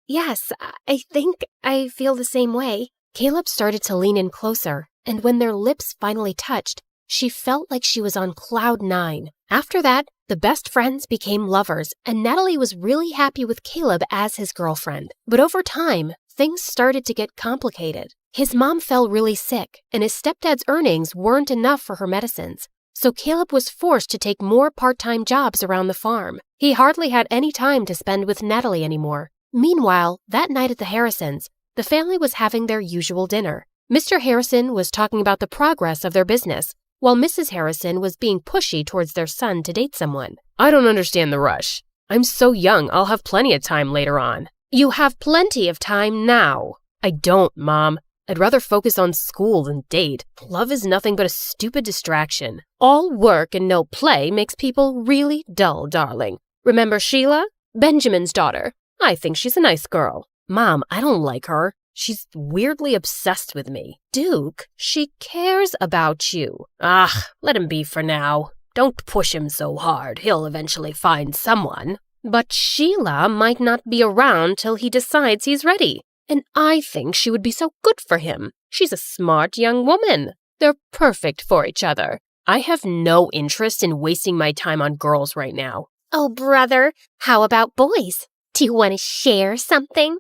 Yes, I think I feel the same way. Caleb started to lean in closer, and when their lips finally touched, she felt like she was on cloud 9. After that, the best friends became lovers, and Natalie was really happy with Caleb as his girlfriend. But over time, things started to get complicated. His mom fell really sick, and his stepdad's earnings weren't enough for her medicines. So Caleb was forced to take more part-time jobs around the farm. He hardly had any time to spend with Natalie anymore. Meanwhile, that night at the Harrisons, the family was having their usual dinner. Mr. Harrison was talking about the progress of their business, while Mrs. Harrison was being pushy towards their son to date someone. I don't understand the rush. I'm so young, I'll have plenty of time later on. You have plenty of time now. I don't, Mom. I'd rather focus on school than date. Love is nothing but a stupid distraction. All work and no play makes people really dull, darling. Remember Sheila? Benjamin's daughter. I think she's a nice girl. Mom, I don't like her. She's weirdly obsessed with me. Duke, she cares about you. Let him be for now. Don't push him so hard. He'll eventually find someone. But Sheila might not be around till he decides he's ready. And I think she would be so good for him. She's a smart young woman. They're perfect for each other. I have no interest in wasting my time on girls right now. Oh, brother, how about boys? Do you want to share something?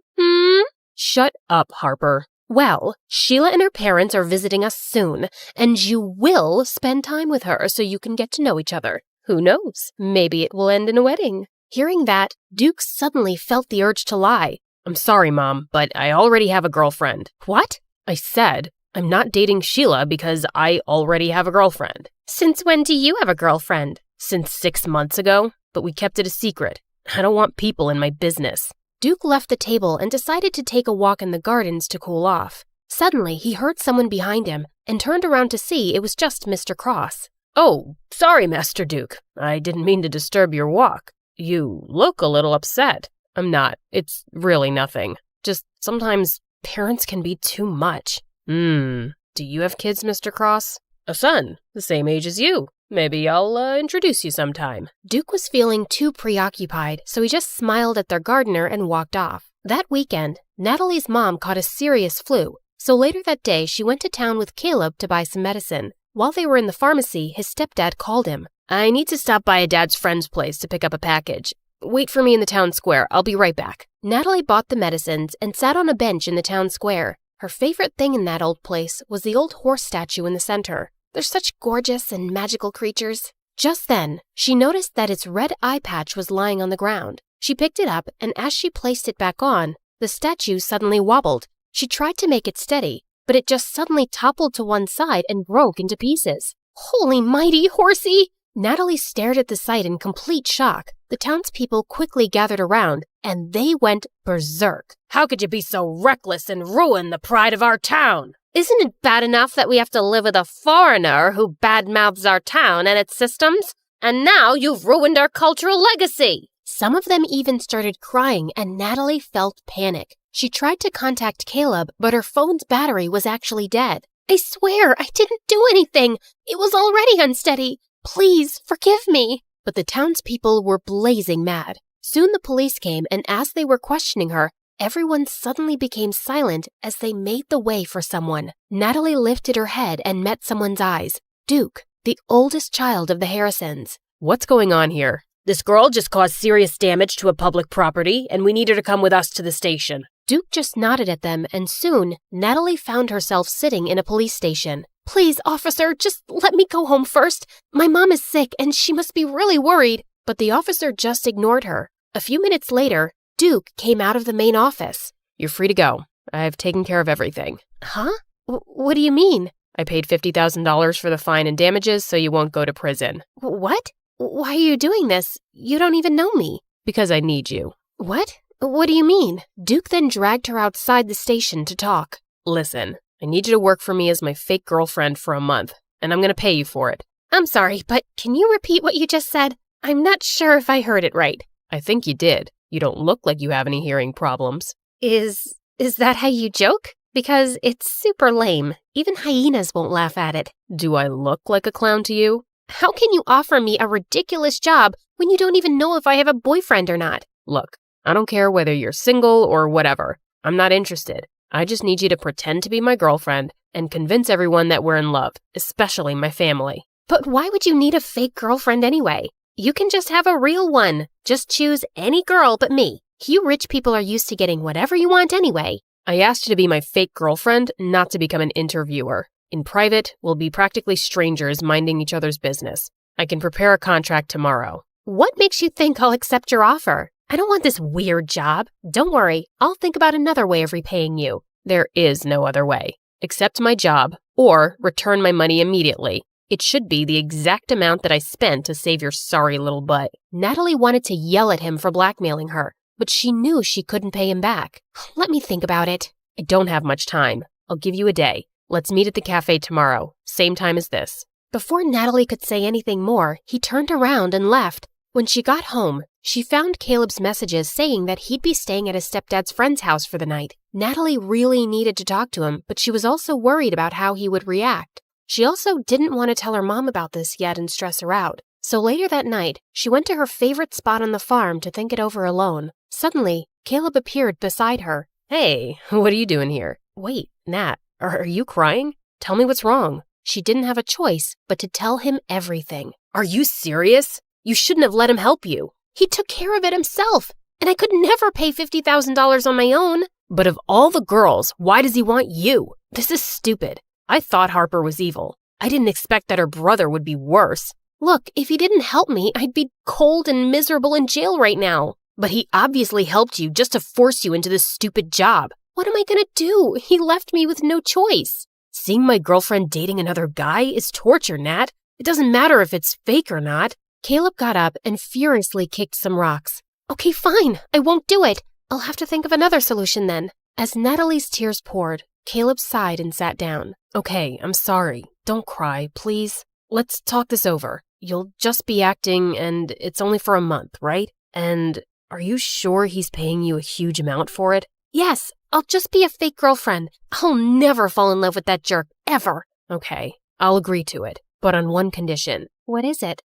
Shut up, Harper. Well, Sheila and her parents are visiting us soon, and you will spend time with her so you can get to know each other. Who knows? Maybe it will end in a wedding. Hearing that, Duke suddenly felt the urge to lie. I'm sorry, Mom, but I already have a girlfriend. What? I said, I'm not dating Sheila because I already have a girlfriend. Since when do you have a girlfriend? Since 6 months ago, but we kept it a secret. I don't want people in my business. Duke left the table and decided to take a walk in the gardens to cool off. Suddenly, he heard someone behind him and turned around to see it was just Mr. Cross. Oh, sorry, Master Duke. I didn't mean to disturb your walk. You look a little upset. I'm not. It's really nothing. Just sometimes parents can be too much. Do you have kids, Mr. Cross? A son, the same age as you. Maybe I'll introduce you sometime. Duke was feeling too preoccupied, so he just smiled at their gardener and walked off. That weekend, Natalie's mom caught a serious flu, so later that day she went to town with Caleb to buy some medicine. While they were in the pharmacy, his stepdad called him. I need to stop by a dad's friend's place to pick up a package. Wait for me in the town square. I'll be right back. Natalie bought the medicines and sat on a bench in the town square. Her favorite thing in that old place was the old horse statue in the center. They're such gorgeous and magical creatures. Just then, she noticed that its red eye patch was lying on the ground. She picked it up, and as she placed it back on, the statue suddenly wobbled. She tried to make it steady, but it just suddenly toppled to one side and broke into pieces. Holy mighty, horsey! Natalie stared at the sight in complete shock. The townspeople quickly gathered around, and they went berserk. How could you be so reckless and ruin the pride of our town? Isn't it bad enough that we have to live with a foreigner who badmouths our town and its systems? And now you've ruined our cultural legacy! Some of them even started crying, and Natalie felt panic. She tried to contact Caleb, but her phone's battery was actually dead. I swear, I didn't do anything. It was already unsteady. Please, forgive me. But the townspeople were blazing mad. Soon the police came, and as they were questioning her, everyone suddenly became silent as they made the way for someone. Natalie lifted her head and met someone's eyes. Duke, the oldest child of the Harrisons. What's going on here? This girl just caused serious damage to a public property, and we need her to come with us to the station. Duke just nodded at them, and soon, Natalie found herself sitting in a police station. Please, officer, just let me go home first. My mom is sick, and she must be really worried. But the officer just ignored her. A few minutes later, Duke came out of the main office. You're free to go. I've taken care of everything. Huh? What do you mean? I paid $50,000 for the fine and damages, so you won't go to prison. What? Why are you doing this? You don't even know me. Because I need you. What? What do you mean? Duke then dragged her outside the station to talk. Listen, I need you to work for me as my fake girlfriend for a month, and I'm going to pay you for it. I'm sorry, but can you repeat what you just said? I'm not sure if I heard it right. I think you did. You don't look like you have any hearing problems. Is that how you joke? Because it's super lame. Even hyenas won't laugh at it. Do I look like a clown to you? How can you offer me a ridiculous job when you don't even know if I have a boyfriend or not? Look, I don't care whether you're single or whatever. I'm not interested. I just need you to pretend to be my girlfriend and convince everyone that we're in love, especially my family. But why would you need a fake girlfriend anyway? You can just have a real one. Just choose any girl but me. You rich people are used to getting whatever you want anyway. I asked you to be my fake girlfriend, not to become an interviewer. In private, we'll be practically strangers minding each other's business. I can prepare a contract tomorrow. What makes you think I'll accept your offer? I don't want this weird job. Don't worry, I'll think about another way of repaying you. There is no other way. Accept my job, or return my money immediately. It should be the exact amount that I spent to save your sorry little butt. Natalie wanted to yell at him for blackmailing her, but she knew she couldn't pay him back. Let me think about it. I don't have much time. I'll give you a day. Let's meet at the cafe tomorrow, same time as this. Before Natalie could say anything more, he turned around and left. When she got home, she found Caleb's messages saying that he'd be staying at his stepdad's friend's house for the night. Natalie really needed to talk to him, but she was also worried about how he would react. She also didn't want to tell her mom about this yet and stress her out. So later that night, she went to her favorite spot on the farm to think it over alone. Suddenly, Caleb appeared beside her. Hey, what are you doing here? Wait, Nat, are you crying? Tell me what's wrong. She didn't have a choice but to tell him everything. Are you serious? You shouldn't have let him help you. He took care of it himself, and I could never pay $50,000 on my own. But of all the girls, why does he want you? This is stupid. I thought Harper was evil. I didn't expect that her brother would be worse. Look, if he didn't help me, I'd be cold and miserable in jail right now. But he obviously helped you just to force you into this stupid job. What am I gonna do? He left me with no choice. Seeing my girlfriend dating another guy is torture, Nat. It doesn't matter if it's fake or not. Caleb got up and furiously kicked some rocks. Okay, fine. I won't do it. I'll have to think of another solution then. As Natalie's tears poured, Caleb sighed and sat down. Okay, I'm sorry. Don't cry, please. Let's talk this over. You'll just be acting, and it's only for a month, right? And are you sure he's paying you a huge amount for it? Yes, I'll just be a fake girlfriend. I'll never fall in love with that jerk, ever. Okay, I'll agree to it, but on one condition. What is it?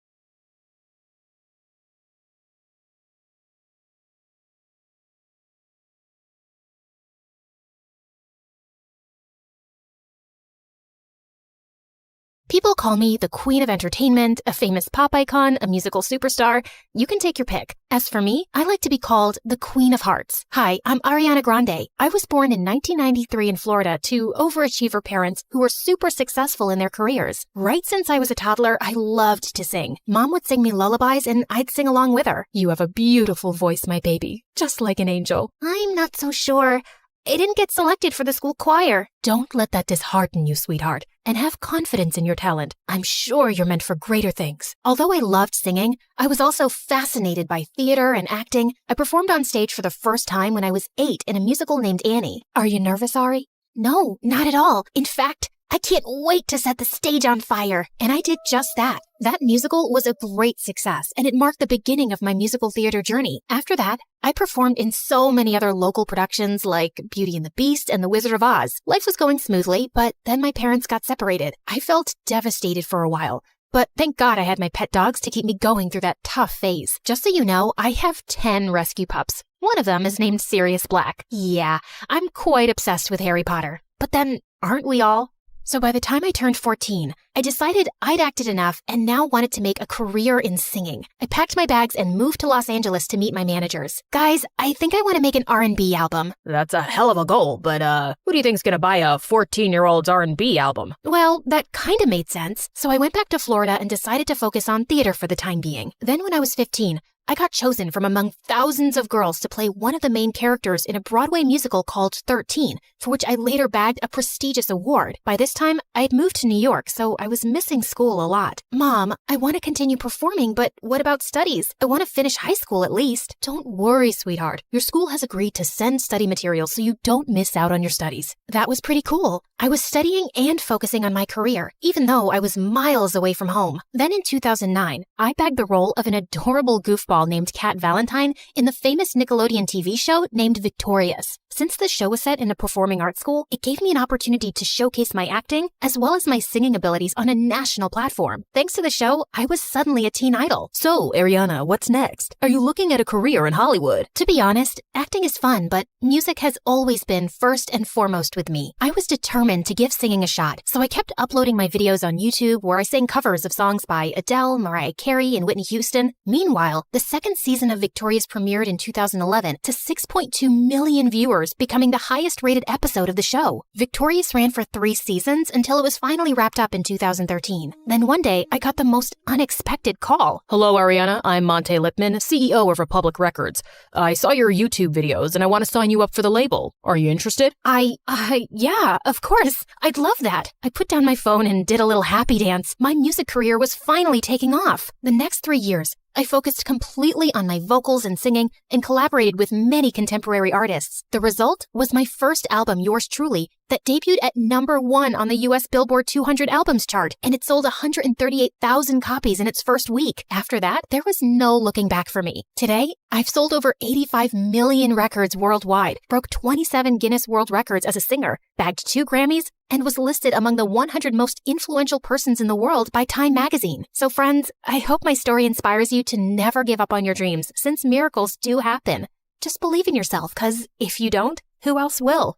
People call me the queen of entertainment, a famous pop icon, a musical superstar. You can take your pick. As for me, I like to be called the Queen of Hearts. Hi, I'm Ariana Grande. I was born in 1993 in Florida to overachiever parents who were super successful in their careers. Right since I was a toddler, I loved to sing. Mom would sing me lullabies and I'd sing along with her. You have a beautiful voice, my baby, just like an angel. I'm not so sure. I didn't get selected for the school choir. Don't let that dishearten you, sweetheart, and have confidence in your talent. I'm sure you're meant for greater things. Although I loved singing, I was also fascinated by theater and acting. I performed on stage for the first time when I was 8 in a musical named Annie. Are you nervous, Ari? No, not at all. In fact, I can't wait to set the stage on fire. And I did just that. That musical was a great success, and it marked the beginning of my musical theater journey. After that, I performed in so many other local productions like Beauty and the Beast and The Wizard of Oz. Life was going smoothly, but then my parents got separated. I felt devastated for a while. But thank God I had my pet dogs to keep me going through that tough phase. Just so you know, I have 10 rescue pups. One of them is named Sirius Black. Yeah, I'm quite obsessed with Harry Potter. But then, aren't we all? So by the time I turned 14, I decided I'd acted enough and now wanted to make a career in singing. I packed my bags and moved to Los Angeles to meet my managers. Guys, I think I want to make an R&B album. That's a hell of a goal, but who do you think's gonna buy a 14-year-old's R&B album? Well, that kind of made sense. So I went back to Florida and decided to focus on theater for the time being. Then when I was 15, I got chosen from among thousands of girls to play one of the main characters in a Broadway musical called 13, for which I later bagged a prestigious award. By this time, I had moved to New York, so I was missing school a lot. Mom, I want to continue performing, but what about studies? I want to finish high school at least. Don't worry, sweetheart. Your school has agreed to send study materials so you don't miss out on your studies. That was pretty cool. I was studying and focusing on my career, even though I was miles away from home. Then in 2009, I bagged the role of an adorable goofball named Kat Valentine in the famous Nickelodeon TV show named Victorious. Since the show was set in a performing arts school, it gave me an opportunity to showcase my acting as well as my singing abilities on a national platform. Thanks to the show, I was suddenly a teen idol. So, Ariana, what's next? Are you looking at a career in Hollywood? To be honest, acting is fun, but music has always been first and foremost with me. I was determined to give singing a shot, so I kept uploading my videos on YouTube where I sang covers of songs by Adele, Mariah Carey, and Whitney Houston. Meanwhile, the second season of Victorious premiered in 2011 to 6.2 million viewers, becoming the highest rated episode of the show. Victorious ran for 3 seasons until it was finally wrapped up in 2013. Then one day, I got the most unexpected call. Hello, Ariana. I'm Monte Lipman, CEO of Republic Records. I saw your YouTube videos and I want to sign you up for the label. Are you interested? Yeah, of course. I'd love that. I put down my phone and did a little happy dance. My music career was finally taking off. The next 3 years, I focused completely on my vocals and singing and collaborated with many contemporary artists. The result was my first album, Yours Truly, that debuted at #1 on the US Billboard 200 albums chart, and it sold 138,000 copies in its first week. After that, there was no looking back for me. Today, I've sold over 85 million records worldwide, broke 27 Guinness World Records as a singer, bagged 2 Grammys, and was listed among the 100 most influential persons in the world by Time magazine. So friends, I hope my story inspires you to never give up on your dreams, since miracles do happen. Just believe in yourself, because if you don't, who else will?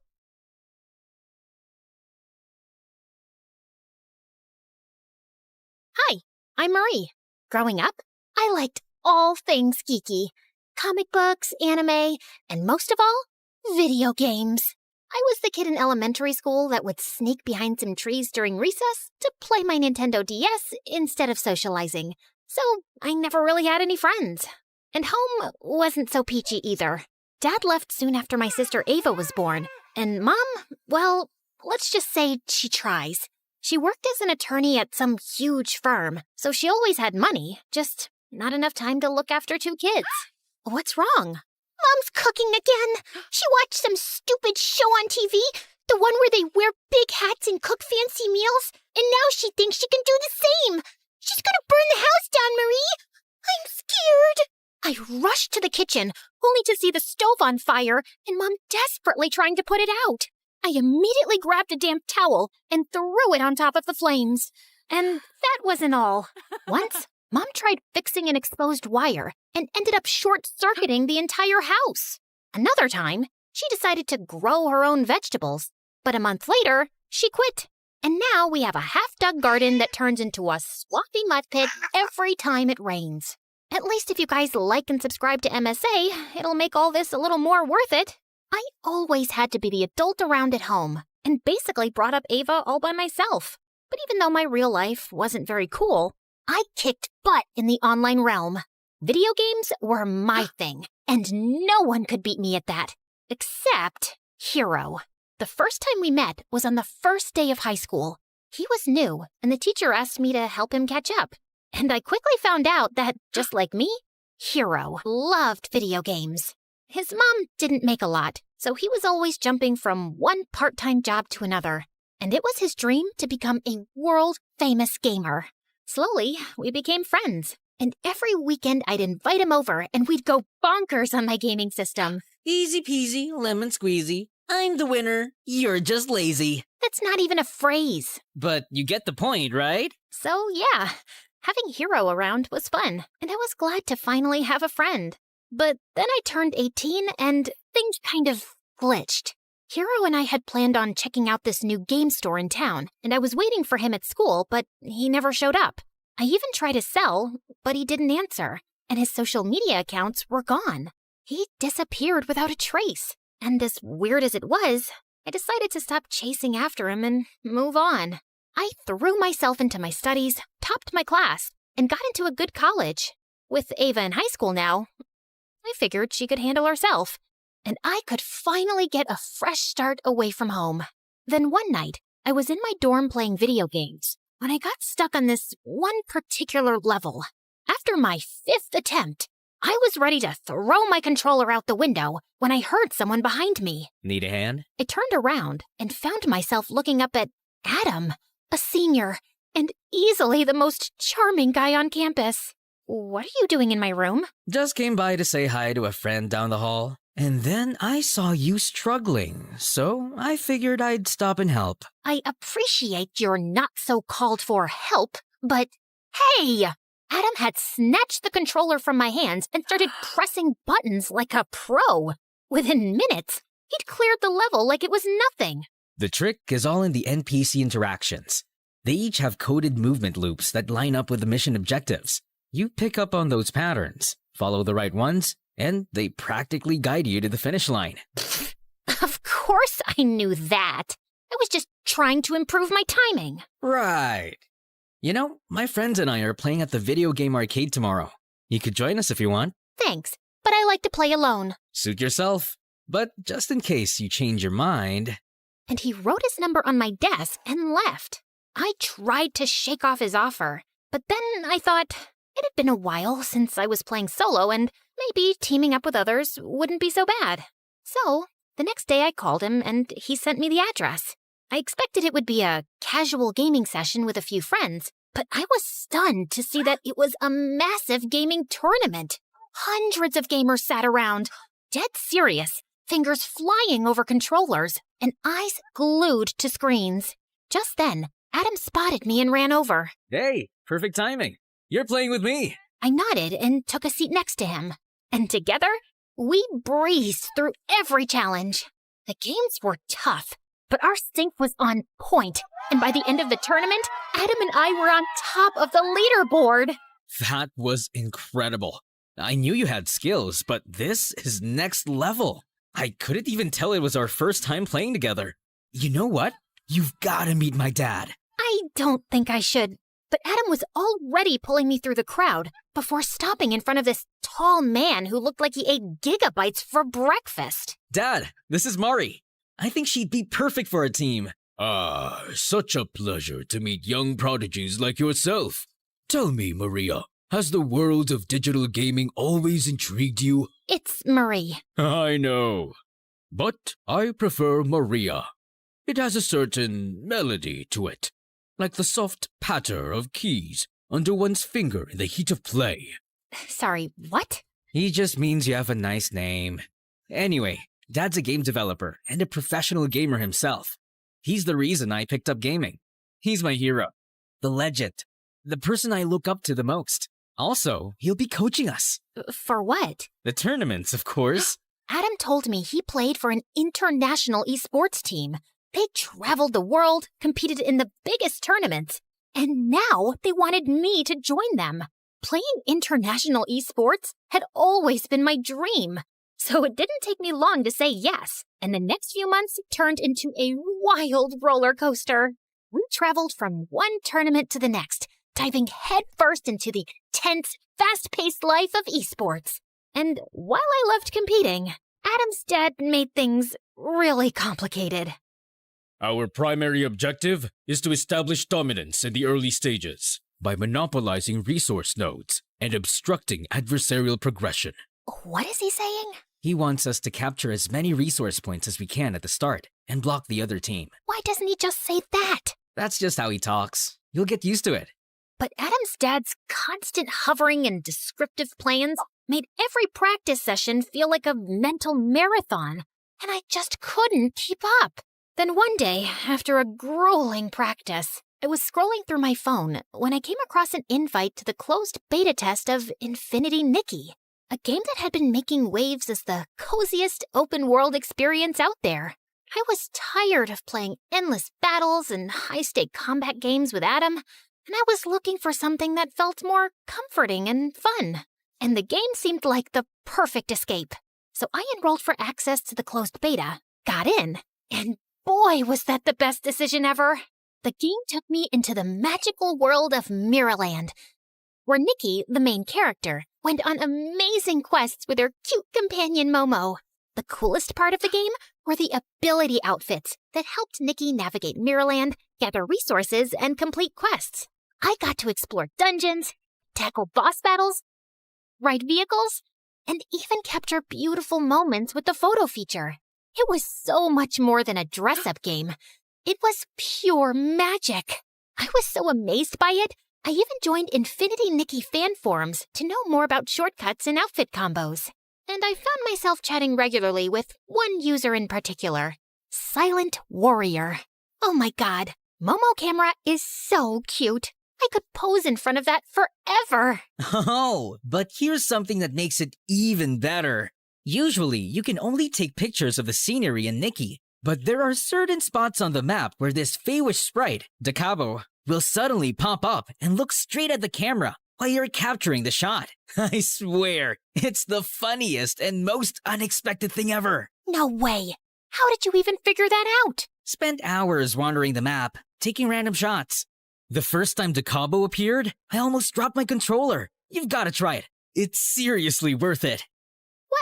Hi, I'm Marie. Growing up, I liked all things geeky. Comic books, anime, and most of all, video games. I was the kid in elementary school that would sneak behind some trees during recess to play my Nintendo DS instead of socializing. So I never really had any friends. And home wasn't so peachy either. Dad left soon after my sister Ava was born. And Mom, well, let's just say she tries. She worked as an attorney at some huge firm, so she always had money, just not enough time to look after 2 kids. What's wrong? Mom's cooking again. She watched some stupid show on TV, the one where they wear big hats and cook fancy meals, and now she thinks she can do the same. She's gonna burn the house down, Marie. I'm scared. I rushed to the kitchen, only to see the stove on fire and Mom desperately trying to put it out. I immediately grabbed a damp towel and threw it on top of the flames. And that wasn't all. Once, Mom tried fixing an exposed wire and ended up short-circuiting the entire house. Another time, she decided to grow her own vegetables. But a month later, she quit. And now we have a half-dug garden that turns into a swampy mud pit every time it rains. At least if you guys like and subscribe to MSA, it'll make all this a little more worth it. I always had to be the adult around at home, and basically brought up Ava all by myself. But even though my real life wasn't very cool, I kicked butt in the online realm. Video games were my thing, and no one could beat me at that. Except Hero. The first time we met was on the first day of high school. He was new, and the teacher asked me to help him catch up. And I quickly found out that, just like me, Hero loved video games. His mom didn't make a lot, so he was always jumping from one part-time job to another. And it was his dream to become a world-famous gamer. Slowly, we became friends. And every weekend I'd invite him over and we'd go bonkers on my gaming system. Easy peasy, lemon squeezy. I'm the winner. You're just lazy. That's not even a phrase. But you get the point, right? So yeah, having Hero around was fun, and I was glad to finally have a friend. But then I turned 18 and things kind of glitched. Hero and I had planned on checking out this new game store in town, and I was waiting for him at school, but he never showed up. I even tried to sell, but he didn't answer, and his social media accounts were gone. He disappeared without a trace, and as weird as it was, I decided to stop chasing after him and move on. I threw myself into my studies, topped my class, and got into a good college. With Ava in high school now, I figured she could handle herself, and I could finally get a fresh start away from home. Then one night, I was in my dorm playing video games when I got stuck on this one particular level. After my 5th attempt, I was ready to throw my controller out the window when I heard someone behind me. Need a hand? I turned around and found myself looking up at Adam, a senior, and easily the most charming guy on campus. What are you doing in my room? Just came by to say hi to a friend down the hall. And then I saw you struggling, so I figured I'd stop and help. I appreciate your not-so-called-for help, but hey! Adam had snatched the controller from my hands and started pressing buttons like a pro. Within minutes, he'd cleared the level like it was nothing. The trick is all in the NPC interactions. They each have coded movement loops that line up with the mission objectives. You pick up on those patterns, follow the right ones, and they practically guide you to the finish line. Of course I knew that. I was just trying to improve my timing. Right. You know, my friends and I are playing at the video game arcade tomorrow. You could join us if you want. Thanks, but I like to play alone. Suit yourself. But just in case you change your mind... And he wrote his number on my desk and left. I tried to shake off his offer, but then I thought it had been a while since I was playing solo and maybe teaming up with others wouldn't be so bad. So, the next day I called him and he sent me the address. I expected it would be a casual gaming session with a few friends, but I was stunned to see that it was a massive gaming tournament. Hundreds of gamers sat around, dead serious, fingers flying over controllers, and eyes glued to screens. Just then, Adam spotted me and ran over. Hey, perfect timing. You're playing with me. I nodded and took a seat next to him. And together, we breezed through every challenge. The games were tough, but our sync was on point. And by the end of the tournament, Adam and I were on top of the leaderboard. That was incredible. I knew you had skills, but this is next level. I couldn't even tell it was our first time playing together. You know what? You've got to meet my dad. I don't think I should. But Adam was already pulling me through the crowd before stopping in front of this tall man who looked like he ate gigabytes for breakfast. Dad, this is Mari. I think she'd be perfect for a team. Ah, such a pleasure to meet young prodigies like yourself. Tell me, Maria, has the world of digital gaming always intrigued you? It's Marie. I know. But I prefer Maria. It has a certain melody to it, like the soft patter of keys under one's finger in the heat of play. Sorry, what? He just means you have a nice name. Anyway, Dad's a game developer and a professional gamer himself. He's the reason I picked up gaming. He's my hero. the legend, the person I look up to the most. Also, he'll be coaching us. For what? The tournaments, of course. Adam told me he played for an international esports team. They traveled the world, competed in the biggest tournaments, and now they wanted me to join them. Playing international esports had always been my dream. So it didn't take me long to say yes, and the next few months turned into a wild roller coaster. We traveled from one tournament to the next, diving headfirst into the tense, fast-paced life of esports. And while I loved competing, Adam's dad made things really complicated. Our primary objective is to establish dominance in the early stages by monopolizing resource nodes and obstructing adversarial progression. What is he saying? He wants us to capture as many resource points as we can at the start and block the other team. Why doesn't he just say that? That's just how he talks. You'll get used to it. But Adam's dad's constant hovering and descriptive plans made every practice session feel like a mental marathon, and I just couldn't keep up. Then one day, after a grueling practice, I was scrolling through my phone when I came across an invite to the closed beta test of Infinity Nikki, a game that had been making waves as the coziest open-world experience out there. I was tired of playing endless battles and high-stake combat games with Adam, and I was looking for something that felt more comforting and fun. And the game seemed like the perfect escape. So I enrolled for access to the closed beta, got in, and boy, was that the best decision ever. The game took me into the magical world of Mirrorland, where Nikki, the main character, went on amazing quests with her cute companion Momo. The coolest part of the game were the ability outfits that helped Nikki navigate Mirrorland, gather resources, and complete quests. I got to explore dungeons, tackle boss battles, ride vehicles, and even capture beautiful moments with the photo feature. It was so much more than a dress-up game. It was pure magic. I was so amazed by it, I even joined Infinity Nikki fan forums to know more about shortcuts and outfit combos. And I found myself chatting regularly with one user in particular, Silent Warrior. Oh my god, Momo camera is so cute. I could pose in front of that forever. Oh, but here's something that makes it even better. Usually, you can only take pictures of the scenery in Nikki, but there are certain spots on the map where this Feywish sprite, Dakabo, will suddenly pop up and look straight at the camera while you're capturing the shot. I swear, it's the funniest and most unexpected thing ever. No way. How did you even figure that out? Spent hours wandering the map, taking random shots. The first time Dakabo appeared, I almost dropped my controller. You've got to try it. It's seriously worth it.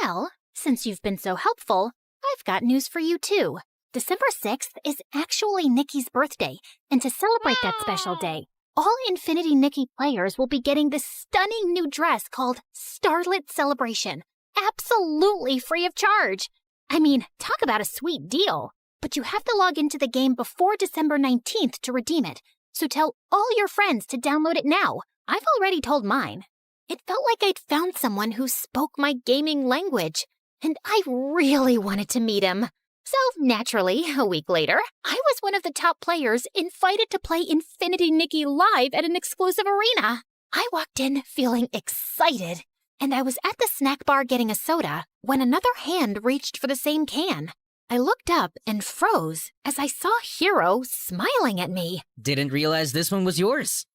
Well, since you've been so helpful, I've got news for you too. December 6th is actually Nikki's birthday, and to celebrate that special day, all Infinity Nikki players will be getting this stunning new dress called Starlit Celebration, absolutely free of charge. I mean, talk about a sweet deal. But you have to log into the game before December 19th to redeem it, so tell all your friends to download it now. I've already told mine. It felt like I'd found someone who spoke my gaming language, and I really wanted to meet him. So, naturally, a week later, I was one of the top players invited to play Infinity Nikki live at an exclusive arena. I walked in feeling excited, and I was at the snack bar getting a soda when another hand reached for the same can. I looked up and froze as I saw Hero smiling at me. Didn't realize this one was yours.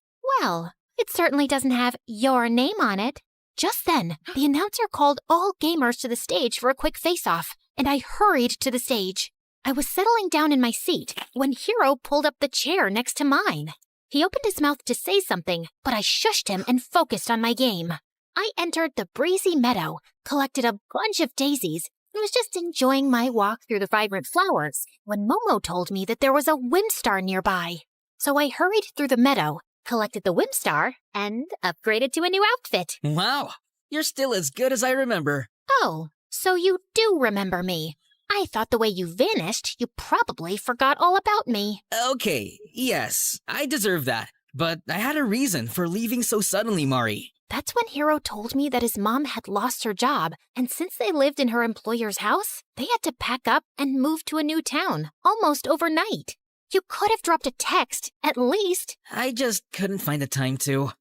Well, it certainly doesn't have your name on it. Just then, the announcer called all gamers to the stage for a quick face-off, and I hurried to the stage. I was settling down in my seat when Hero pulled up the chair next to mine. He opened his mouth to say something, but I shushed him and focused on my game. I entered the breezy meadow, collected a bunch of daisies, and was just enjoying my walk through the vibrant flowers when Momo told me that there was a Whimstar nearby. So I hurried through the meadow, collected the Whimstar, and upgraded to a new outfit. Wow, you're still as good as I remember. Oh, so you do remember me. I thought the way you vanished, you probably forgot all about me. Okay, yes, I deserve that. But I had a reason for leaving so suddenly, Mari. That's when Hero told me that his mom had lost her job, and since they lived in her employer's house, they had to pack up and move to a new town, almost overnight. You could have dropped a text, at least. I just couldn't find the time to.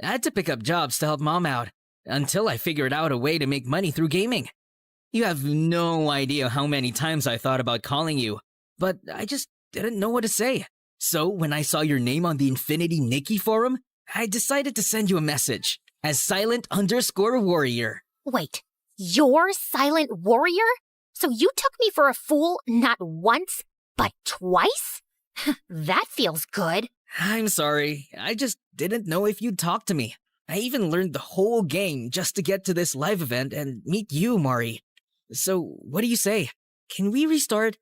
I had to pick up jobs to help Mom out, until I figured out a way to make money through gaming. You have no idea how many times I thought about calling you, but I just didn't know what to say. So when I saw your name on the Infinity Nikki forum, I decided to send you a message as Silent_Warrior. Wait, you're Silent Warrior? So you took me for a fool not once, but twice? That feels good. I'm sorry, I just didn't know if you'd talk to me. I even learned the whole game just to get to this live event and meet you, Mari. So what do you say? Can we restart?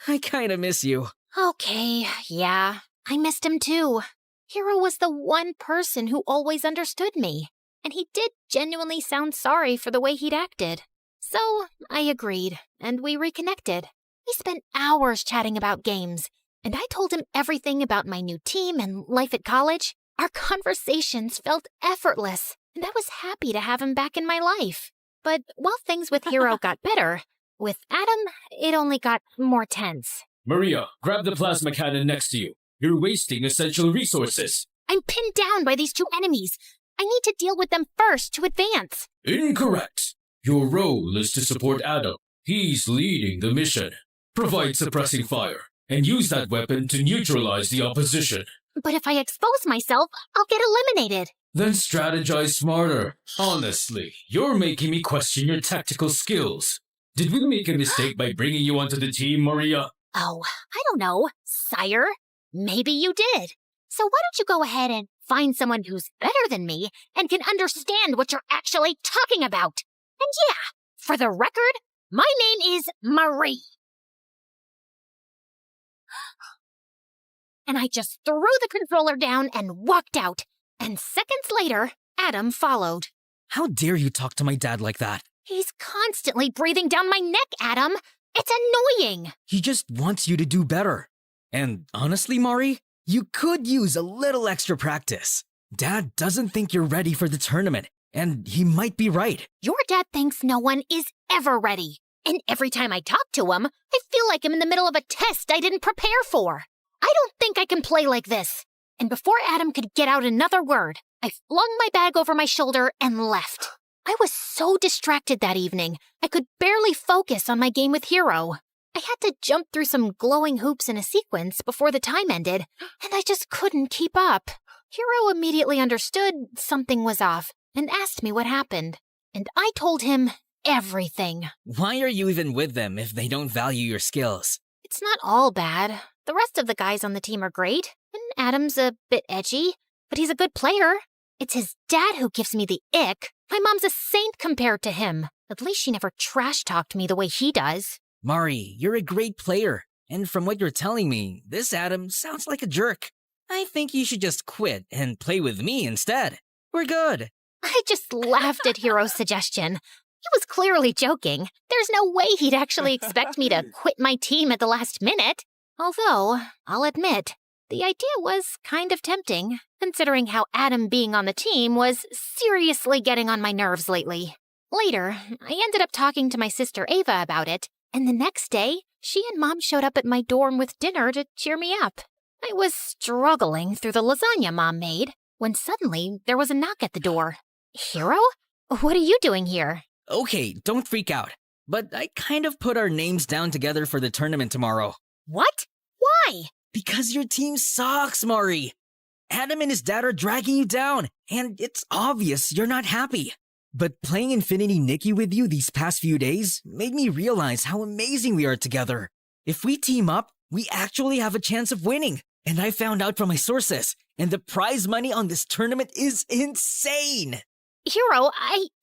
I kinda miss you. Okay, yeah, I missed him too. Hero was the one person who always understood me, and he did genuinely sound sorry for the way he'd acted. So I agreed, and we reconnected. We spent hours chatting about games, and I told him everything about my new team and life at college. Our conversations felt effortless, and I was happy to have him back in my life. But while things with Hero got better, with Adam, it only got more tense. Maria, grab the plasma cannon next to you. You're wasting essential resources. I'm pinned down by these two enemies. I need to deal with them first to advance. Incorrect. Your role is to support Adam. He's leading the mission. Provide suppressing fire, and use that weapon to neutralize the opposition. But if I expose myself, I'll get eliminated. Then strategize smarter. Honestly, you're making me question your tactical skills. Did we make a mistake by bringing you onto the team, Maria? Oh, I don't know, sire. Maybe you did. So why don't you go ahead and find someone who's better than me and can understand what you're actually talking about? And yeah, for the record, my name is Marie. And I just threw the controller down and walked out. And seconds later, Adam followed. How dare you talk to my dad like that? He's constantly breathing down my neck, Adam. It's annoying. He just wants you to do better. And honestly, Mari, you could use a little extra practice. Dad doesn't think you're ready for the tournament, and he might be right. Your dad thinks no one is ever ready. And every time I talk to him, I feel like I'm in the middle of a test I didn't prepare for. I don't think I can play like this. And before Adam could get out another word, I flung my bag over my shoulder and left. I was so distracted that evening, I could barely focus on my game with Hero. I had to jump through some glowing hoops in a sequence before the time ended, and I just couldn't keep up. Hero immediately understood something was off and asked me what happened. And I told him everything. Why are you even with them if they don't value your skills? It's not all bad. The rest of the guys on the team are great, and Adam's a bit edgy, but he's a good player. It's his dad who gives me the ick. My mom's a saint compared to him. At least she never trash-talked me the way he does. Mari, you're a great player, and from what you're telling me, this Adam sounds like a jerk. I think you should just quit and play with me instead. We're good. I just laughed at Hero's suggestion. He was clearly joking. There's no way he'd actually expect me to quit my team at the last minute. Although, I'll admit, the idea was kind of tempting, considering how Adam being on the team was seriously getting on my nerves lately. Later, I ended up talking to my sister Ava about it, and the next day, she and Mom showed up at my dorm with dinner to cheer me up. I was struggling through the lasagna Mom made, when suddenly there was a knock at the door. Hero? What are you doing here? Okay, don't freak out, but I kind of put our names down together for the tournament tomorrow. What? Why? Because your team sucks, Mari. Adam and his dad are dragging you down, and it's obvious you're not happy. But playing Infinity Nikki with you these past few days made me realize how amazing we are together. If we team up, we actually have a chance of winning. And I found out from my sources, and the prize money on this tournament is insane. Hero,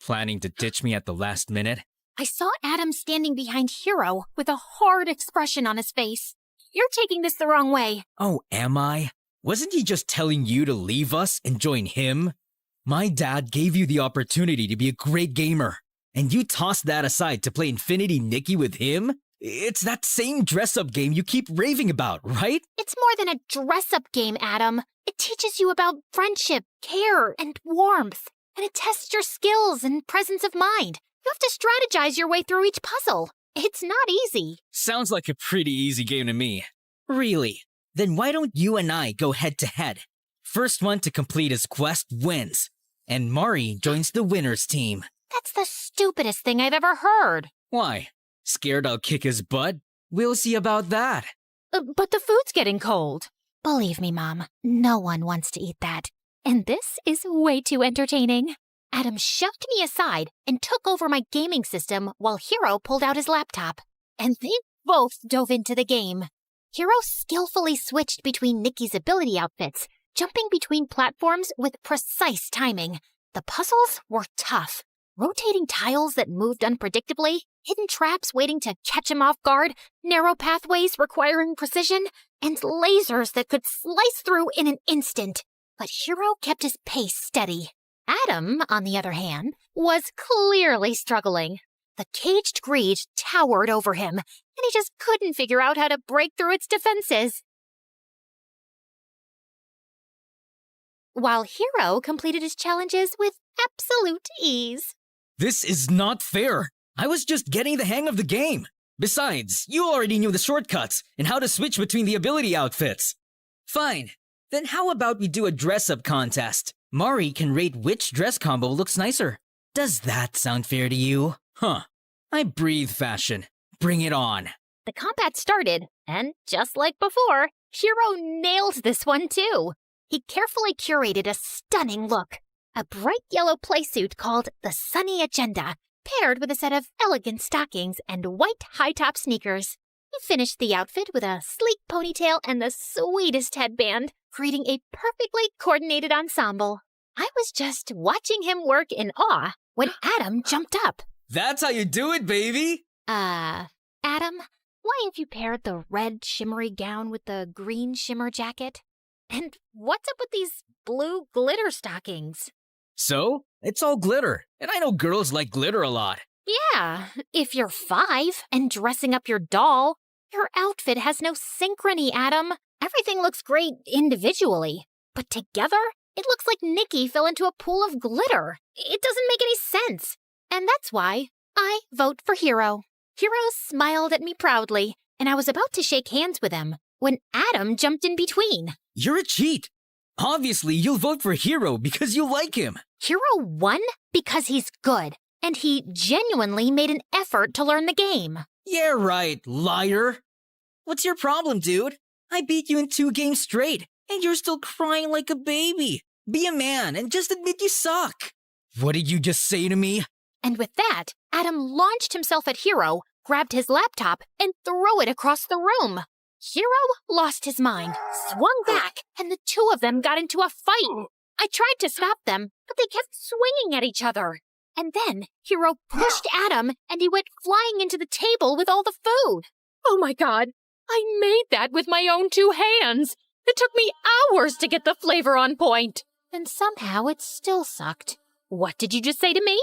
Planning to ditch me at the last minute? I saw Adam standing behind Hero with a hard expression on his face. You're taking this the wrong way. Oh, am I? Wasn't he just telling you to leave us and join him? My dad gave you the opportunity to be a great gamer, and you tossed that aside to play Infinity Nikki with him? It's that same dress-up game you keep raving about, right? It's more than a dress-up game, Adam. It teaches you about friendship, care, and warmth. And it tests your skills and presence of mind. You have to strategize your way through each puzzle. It's not easy. Sounds like a pretty easy game to me. Really. Then why don't you and I go head to head? First one to complete his quest wins, and Mari joins the winner's team. That's the stupidest thing I've ever heard. Why? Scared I'll kick his butt? We'll see about that. But the food's getting cold. Believe me, Mom, no one wants to eat that. And this is way too entertaining. Adam shoved me aside and took over my gaming system while Hero pulled out his laptop. And they both dove into the game. Hero skillfully switched between Nikki's ability outfits, jumping between platforms with precise timing. The puzzles were tough. Rotating tiles that moved unpredictably, hidden traps waiting to catch him off guard, narrow pathways requiring precision, and lasers that could slice through in an instant. But Hero kept his pace steady. Adam, on the other hand, was clearly struggling. The caged greed towered over him, and he just couldn't figure out how to break through its defenses. While Hero completed his challenges with absolute ease. This is not fair. I was just getting the hang of the game. Besides, you already knew the shortcuts and how to switch between the ability outfits. Fine. Then how about we do a dress-up contest? Mari can rate which dress combo looks nicer. Does that sound fair to you? Huh. I breathe fashion. Bring it on. The combat started, and just like before, Hero nailed this one too. He carefully curated a stunning look. A bright yellow playsuit called the Sunny Agenda, paired with a set of elegant stockings and white high-top sneakers. He finished the outfit with a sleek ponytail and the sweetest headband, creating a perfectly coordinated ensemble. I was just watching him work in awe when Adam jumped up. That's how you do it, baby! Adam, why have you paired the red shimmery gown with the green shimmer jacket? And what's up with these blue glitter stockings? So, it's all glitter, and I know girls like glitter a lot. Yeah, if you're 5 and dressing up your doll, your outfit has no synchrony, Adam. Everything looks great individually, but together, it looks like Nikki fell into a pool of glitter. It doesn't make any sense. And that's why I vote for Hero. Hero smiled at me proudly, and I was about to shake hands with him when Adam jumped in between. You're a cheat. Obviously, you'll vote for Hero because you like him. Hero won because he's good, and he genuinely made an effort to learn the game. Yeah, right, liar. What's your problem, dude? I beat you in 2 games straight, and you're still crying like a baby. Be a man and just admit you suck. What did you just say to me? And with that, Adam launched himself at Hero, grabbed his laptop, and threw it across the room. Hero lost his mind, swung back, and the two of them got into a fight. I tried to stop them, but they kept swinging at each other. And then Hero pushed Adam, and he went flying into the table with all the food. Oh my god, I made that with my own 2 hands. It took me hours to get the flavor on point. And somehow it still sucked. What did you just say to me?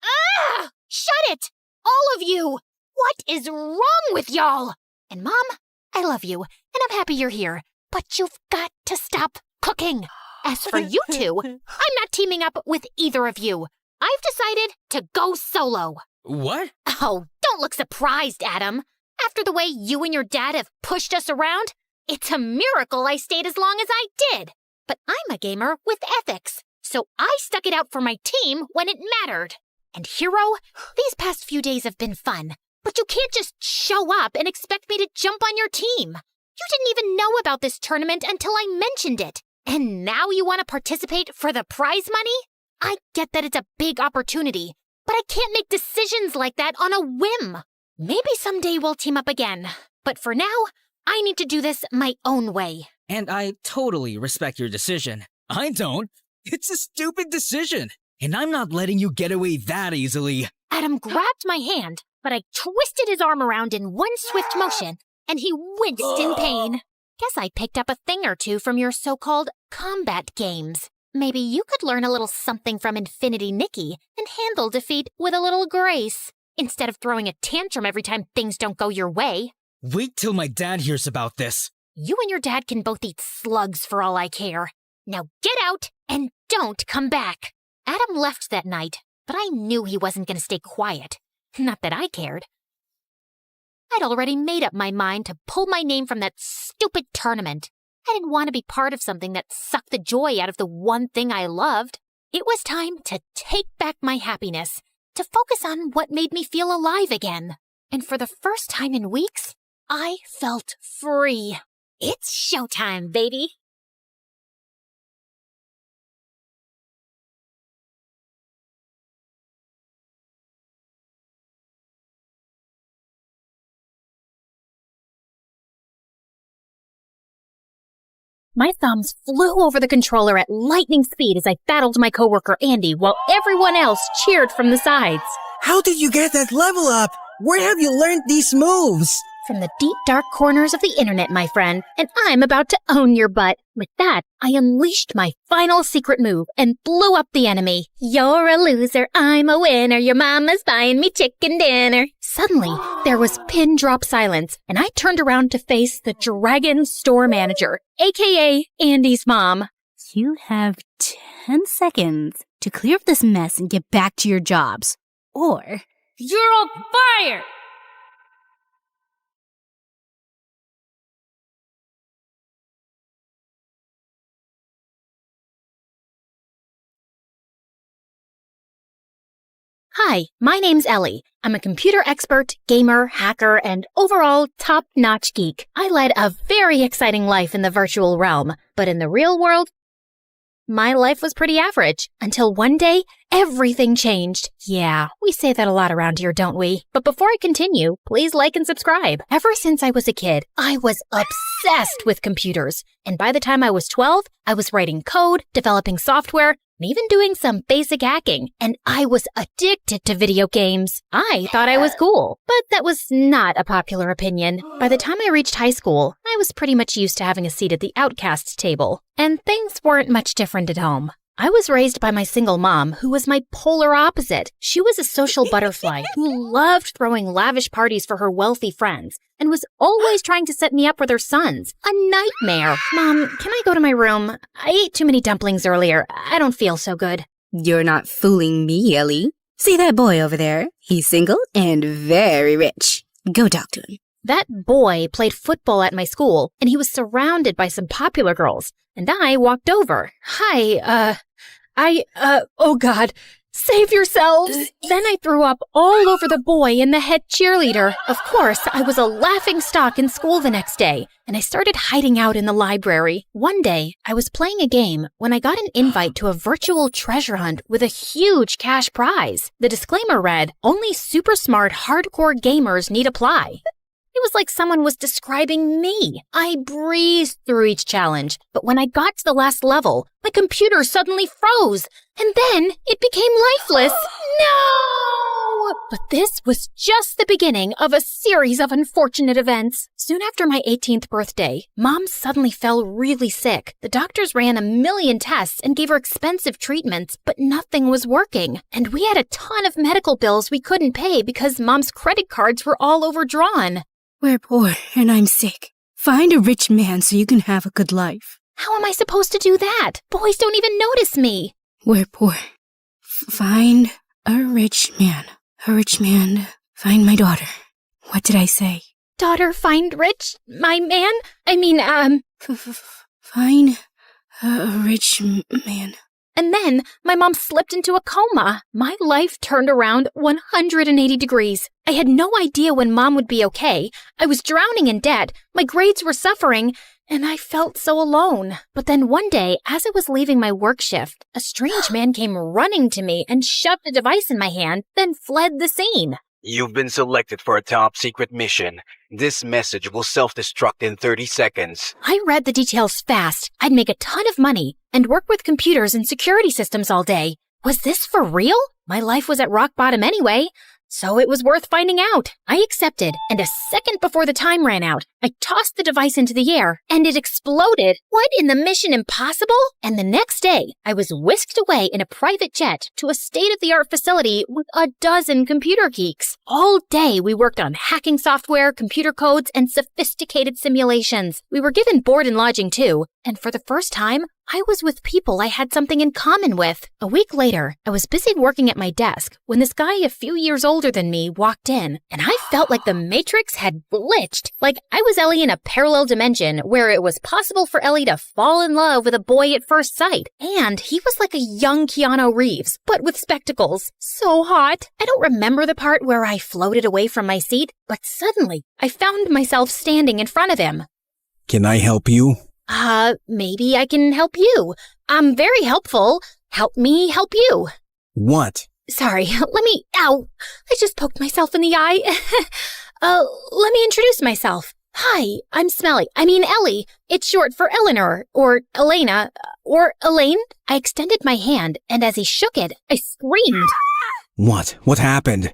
Ah! Shut it! All of you! What is wrong with y'all? And Mom, I love you, and I'm happy you're here, but you've got to stop cooking. As for you two, I'm not teaming up with either of you. I've decided to go solo. What? Oh, don't look surprised, Adam. After the way you and your dad have pushed us around, it's a miracle I stayed as long as I did. But I'm a gamer with ethics, so I stuck it out for my team when it mattered. And Hero, these past few days have been fun, but you can't just show up and expect me to jump on your team. You didn't even know about this tournament until I mentioned it. And now you want to participate for the prize money? I get that it's a big opportunity, but I can't make decisions like that on a whim. Maybe someday we'll team up again, but for now, I need to do this my own way. And I totally respect your decision. I don't. It's a stupid decision, and I'm not letting you get away that easily. Adam grabbed my hand, but I twisted his arm around in one swift motion, and he winced in pain. Guess I picked up a thing or two from your so-called combat games. Maybe you could learn a little something from Infinity Nikki and handle defeat with a little grace, instead of throwing a tantrum every time things don't go your way. Wait till my dad hears about this. You and your dad can both eat slugs for all I care. Now get out and don't come back. Adam left that night, but I knew he wasn't going to stay quiet. Not that I cared. I'd already made up my mind to pull my name from that stupid tournament. I didn't want to be part of something that sucked the joy out of the one thing I loved. It was time to take back my happiness, to focus on what made me feel alive again. And for the first time in weeks, I felt free. It's showtime, baby. My thumbs flew over the controller at lightning speed as I battled my coworker Andy while everyone else cheered from the sides. How did you get that level up? Where have you learned these moves? From the deep, dark corners of the internet, my friend, and I'm about to own your butt. With that, I unleashed my final secret move and blew up the enemy. You're a loser, I'm a winner, your mama's buying me chicken dinner. Suddenly, there was pin drop silence, and I turned around to face the Dragon Store Manager, aka Andy's mom. You have 10 seconds to clear up this mess and get back to your jobs. Or you're on fire! Hi, my name's Ellie. I'm a computer expert, gamer, hacker, and overall top-notch geek. I led a very exciting life in the virtual realm, but in the real world, my life was pretty average. Until one day, everything changed. Yeah, we say that a lot around here, don't we? But before I continue, please like and subscribe. Ever since I was a kid, I was obsessed with computers. And by the time I was 12, I was writing code, developing software, and even doing some basic hacking, and I was addicted to video games. I thought I was cool, but that was not a popular opinion. By the time I reached high school, I was pretty much used to having a seat at the outcast table, and things weren't much different at home. I was raised by my single mom, who was my polar opposite. She was a social butterfly who loved throwing lavish parties for her wealthy friends and was always trying to set me up with her sons. A nightmare. Mom, can I go to my room? I ate too many dumplings earlier. I don't feel so good. You're not fooling me, Ellie. See that boy over there? He's single and very rich. Go talk to him. That boy played football at my school, and he was surrounded by some popular girls. And I walked over. Hi, oh God, save yourselves. Then I threw up all over the boy and the head cheerleader. Of course, I was a laughing stock in school the next day, and I started hiding out in the library. One day, I was playing a game when I got an invite to a virtual treasure hunt with a huge cash prize. The disclaimer read, "Only super smart hardcore gamers need apply." It was like someone was describing me. I breezed through each challenge, but when I got to the last level, my computer suddenly froze, and then it became lifeless. No! But this was just the beginning of a series of unfortunate events. Soon after my 18th birthday, Mom suddenly fell really sick. The doctors ran a million tests and gave her expensive treatments, but nothing was working. And we had a ton of medical bills we couldn't pay because Mom's credit cards were all overdrawn. We're poor and I'm sick. Find a rich man so you can have a good life. How am I supposed to do that? Boys don't even notice me. We're poor. Find a rich man. A rich man. Find my daughter. What did I say? Daughter, find rich? My man? Find a rich man. And then my mom slipped into a coma. My life turned around 180 degrees. I had no idea when Mom would be okay. I was drowning in debt. My grades were suffering, and I felt so alone. But then one day, as I was leaving my work shift, a strange man came running to me and shoved a device in my hand, then fled the scene. You've been selected for a top-secret mission. This message will self-destruct in 30 seconds. I read the details fast. I'd make a ton of money and work with computers and security systems all day. Was this for real? My life was at rock bottom anyway, so it was worth finding out. I accepted, and a second before the time ran out, I tossed the device into the air, and it exploded. What in the Mission Impossible? And the next day, I was whisked away in a private jet to a state-of-the-art facility with a dozen computer geeks. All day, we worked on hacking software, computer codes, and sophisticated simulations. We were given board and lodging, too, and for the first time, I was with people I had something in common with. A week later, I was busy working at my desk when this guy a few years older than me walked in, and I felt like the Matrix had glitched. Like I was Ellie in a parallel dimension where it was possible for Ellie to fall in love with a boy at first sight. And he was like a young Keanu Reeves, but with spectacles. So hot. I don't remember the part where I floated away from my seat, but suddenly I found myself standing in front of him. Can I help you? Maybe I can help you. I'm very helpful. Help me help you. What? Sorry, ow! I just poked myself in the eye. Let me introduce myself. Hi, I'm Ellie. It's short for Eleanor, or Elena, or Elaine. I extended my hand, and as he shook it, I screamed. What? What happened?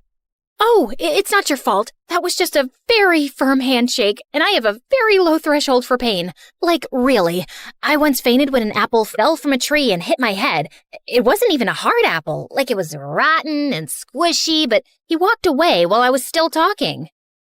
Oh, it's not your fault. That was just a very firm handshake, and I have a very low threshold for pain. Like, really. I once fainted when an apple fell from a tree and hit my head. It wasn't even a hard apple. Like, it was rotten and squishy, but he walked away while I was still talking.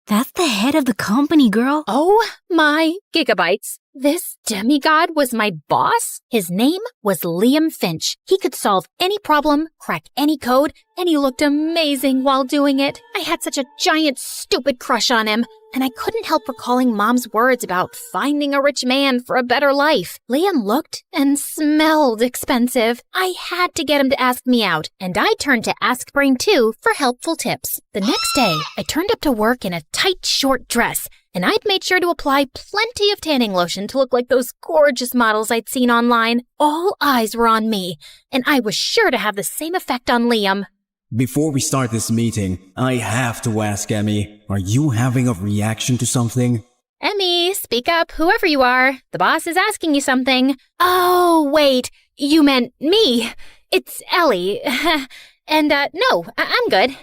That's the head of the company, girl. Oh my gigabytes. This demigod was my boss? His name was Liam Finch. He could solve any problem, crack any code, and he looked amazing while doing it. I had such a giant, stupid crush on him, and I couldn't help recalling Mom's words about finding a rich man for a better life. Liam looked and smelled expensive. I had to get him to ask me out, and I turned to AskBrain 2 for helpful tips. The next day, I turned up to work in a tight, short dress, and I'd made sure to apply plenty of tanning lotion to look like those gorgeous models I'd seen online. All eyes were on me, and I was sure to have the same effect on Liam. Before we start this meeting, I have to ask Emmy, are you having a reaction to something? Emmy, speak up, whoever you are. The boss is asking you something. Oh, wait, you meant me. It's Ellie. And, no, I'm good.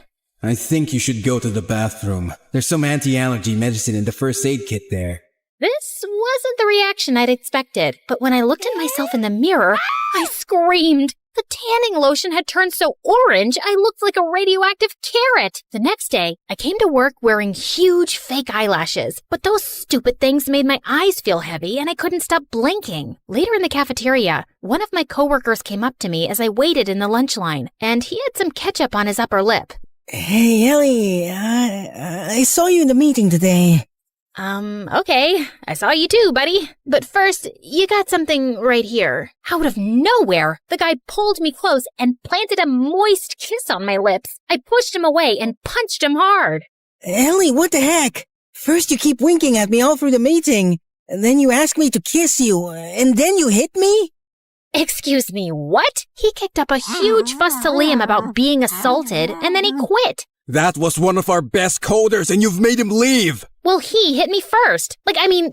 I think you should go to the bathroom. There's some anti-allergy medicine in the first aid kit there. This wasn't the reaction I'd expected, but when I looked at myself in the mirror, I screamed. The tanning lotion had turned so orange, I looked like a radioactive carrot. The next day, I came to work wearing huge fake eyelashes, but those stupid things made my eyes feel heavy and I couldn't stop blinking. Later in the cafeteria, one of my coworkers came up to me as I waited in the lunch line, and he had some ketchup on his upper lip. Hey, Ellie, I saw you in the meeting today. Okay. I saw you too, buddy. But first, you got something right here. Out of nowhere, the guy pulled me close and planted a moist kiss on my lips. I pushed him away and punched him hard. Ellie, what the heck? First you keep winking at me all through the meeting, and then you ask me to kiss you, and then you hit me? Excuse me, what? He kicked up a huge fuss to Liam about being assaulted, and then he quit. That was one of our best coders, and you've made him leave! Well, he hit me first.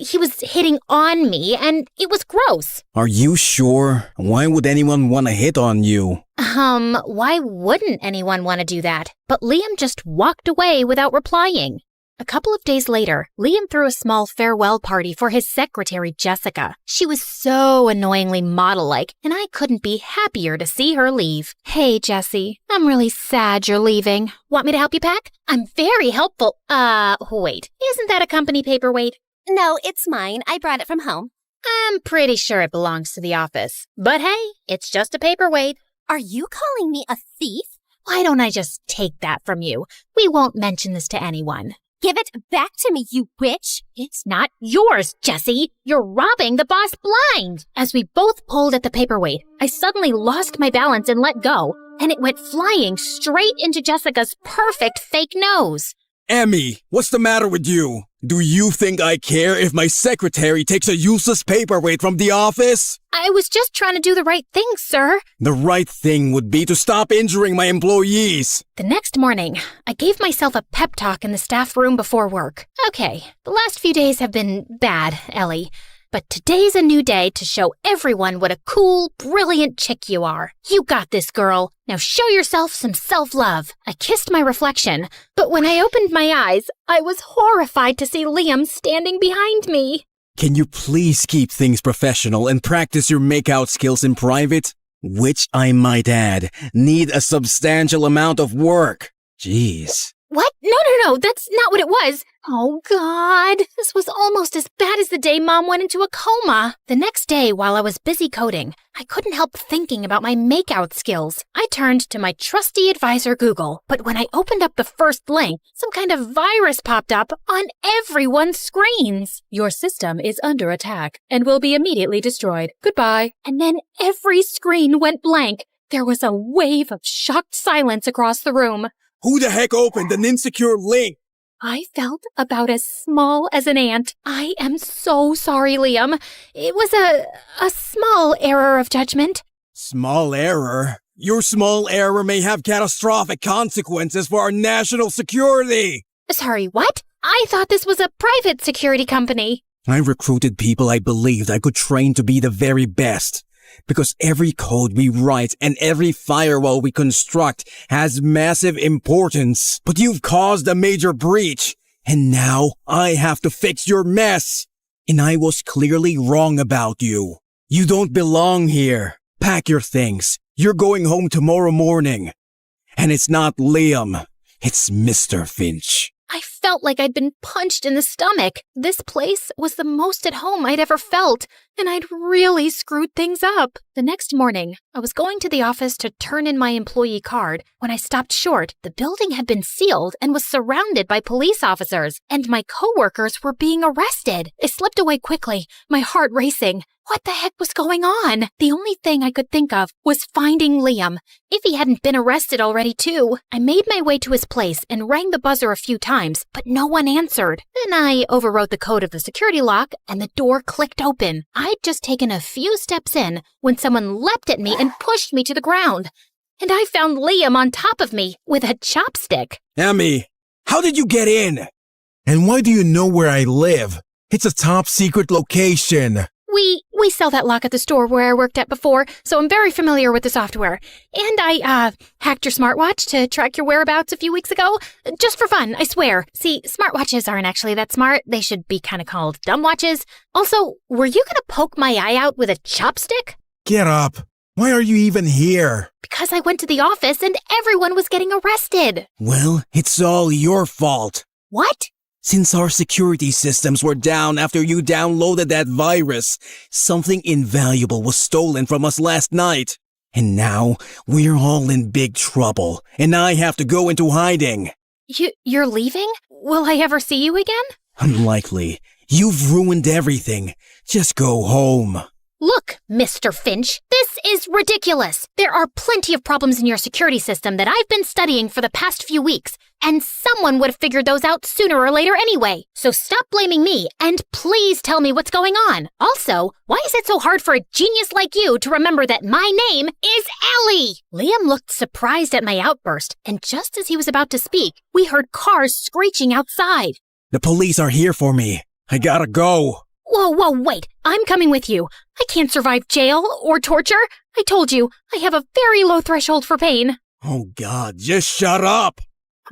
He was hitting on me, and it was gross. Are you sure? Why would anyone want to hit on you? Why wouldn't anyone want to do that? But Liam just walked away without replying. A couple of days later, Liam threw a small farewell party for his secretary, Jessica. She was so annoyingly model-like, and I couldn't be happier to see her leave. Hey, Jessie, I'm really sad you're leaving. Want me to help you pack? I'm very helpful. Wait, isn't that a company paperweight? No, it's mine. I brought it from home. I'm pretty sure it belongs to the office. But hey, it's just a paperweight. Are you calling me a thief? Why don't I just take that from you? We won't mention this to anyone. Give it back to me, you witch! It's not yours, Jessie! You're robbing the boss blind! As we both pulled at the paperweight, I suddenly lost my balance and let go, and it went flying straight into Jessica's perfect fake nose. Emmy, what's the matter with you? Do you think I care if my secretary takes a useless paperweight from the office? I was just trying to do the right thing, sir. The right thing would be to stop injuring my employees. The next morning, I gave myself a pep talk in the staff room before work. Okay, the last few days have been bad, Ellie. But today's a new day to show everyone what a cool, brilliant chick you are. You got this, girl. Now show yourself some self-love. I kissed my reflection, but when I opened my eyes, I was horrified to see Liam standing behind me. Can you please keep things professional and practice your make-out skills in private? Which, I might add, need a substantial amount of work. Jeez. What? No, that's not what it was. Oh, God. This was almost as bad as the day Mom went into a coma. The next day, while I was busy coding, I couldn't help thinking about my makeout skills. I turned to my trusty advisor, Google, but when I opened up the first link, some kind of virus popped up on everyone's screens. Your system is under attack and will be immediately destroyed. Goodbye. And then every screen went blank. There was a wave of shocked silence across the room. Who the heck opened an insecure link? I felt about as small as an ant. I am so sorry, Liam. It was a small error of judgment. Small error? Your small error may have catastrophic consequences for our national security. Sorry, what? I thought this was a private security company. I recruited people I believed I could train to be the very best. Because every code we write and every firewall we construct has massive importance. But you've caused a major breach, and now I have to fix your mess. And I was clearly wrong about you. You don't belong here. Pack your things. You're going home tomorrow morning. And it's not Liam. It's Mr. Finch. I felt like I'd been punched in the stomach. This place was the most at home I'd ever felt, and I'd really screwed things up. The next morning, I was going to the office to turn in my employee card. When I stopped short, the building had been sealed and was surrounded by police officers, and my coworkers were being arrested. I slipped away quickly, my heart racing. What the heck was going on? The only thing I could think of was finding Liam, if he hadn't been arrested already too. I made my way to his place and rang the buzzer a few times, but no one answered. Then I overwrote the code of the security lock and the door clicked open. I'd just taken a few steps in when someone leapt at me and pushed me to the ground. And I found Liam on top of me with a chopstick. Emmy, how did you get in? And why do you know where I live? It's a top secret location. We sell that lock at the store where I worked at before, so I'm very familiar with the software. And I, hacked your smartwatch to track your whereabouts a few weeks ago. Just for fun, I swear. See, smartwatches aren't actually that smart. They should be kind of called dumb watches. Also, were you gonna poke my eye out with a chopstick? Get up. Why are you even here? Because I went to the office and everyone was getting arrested. Well, it's all your fault. What? Since our security systems were down after you downloaded that virus, something invaluable was stolen from us last night. And now, we're all in big trouble, and I have to go into hiding. You're leaving? Will I ever see you again? Unlikely. You've ruined everything. Just go home. Look, Mr. Finch, this is ridiculous. There are plenty of problems in your security system that I've been studying for the past few weeks, and someone would have figured those out sooner or later anyway. So stop blaming me, and please tell me what's going on. Also, why is it so hard for a genius like you to remember that my name is Ellie? Liam looked surprised at my outburst, and just as he was about to speak, we heard cars screeching outside. The police are here for me. I gotta go. Whoa, wait. I'm coming with you. I can't survive jail or torture. I told you, I have a very low threshold for pain. Oh God, just shut up.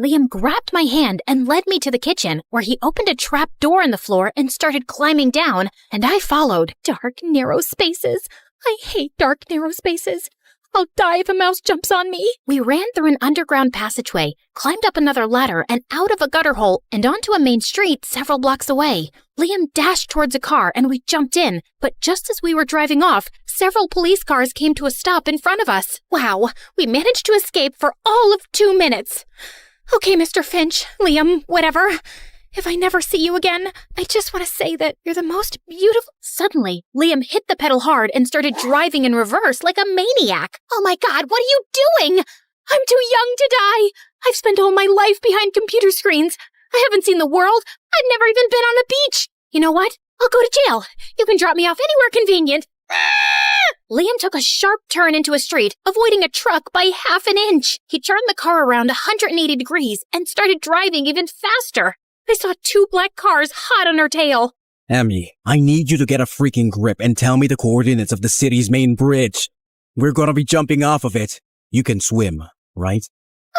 Liam grabbed my hand and led me to the kitchen, where he opened a trap door in the floor and started climbing down, and I followed. Dark, narrow spaces. I hate dark, narrow spaces. I'll die if a mouse jumps on me. We ran through an underground passageway, climbed up another ladder and out of a gutter hole and onto a main street several blocks away. Liam dashed towards a car and we jumped in, but just as we were driving off, several police cars came to a stop in front of us. Wow, we managed to escape for all of 2 minutes. Okay, Mr. Finch, Liam, whatever. If I never see you again, I just want to say that you're the most beautiful... Suddenly, Liam hit the pedal hard and started driving in reverse like a maniac. Oh my God, what are you doing? I'm too young to die. I've spent all my life behind computer screens. I haven't seen the world. I've never even been on a beach. You know what? I'll go to jail. You can drop me off anywhere convenient. Liam took a sharp turn into a street, avoiding a truck by half an inch. He turned the car around 180 degrees and started driving even faster. I saw 2 black cars hot on her tail. Emmy, I need you to get a freaking grip and tell me the coordinates of the city's main bridge. We're gonna be jumping off of it. You can swim, right?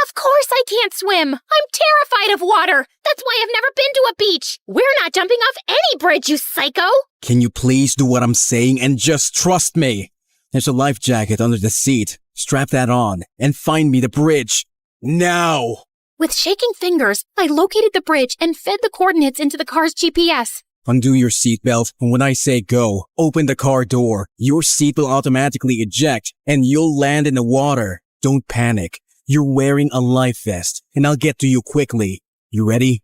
Of course I can't swim. I'm terrified of water. That's why I've never been to a beach. We're not jumping off any bridge, you psycho. Can you please do what I'm saying and just trust me? There's a life jacket under the seat. Strap that on and find me the bridge. Now! With shaking fingers, I located the bridge and fed the coordinates into the car's GPS. Undo your seatbelt, and when I say go, open the car door. Your seat will automatically eject, and you'll land in the water. Don't panic. You're wearing a life vest, and I'll get to you quickly. You ready?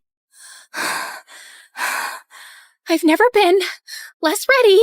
I've never been less ready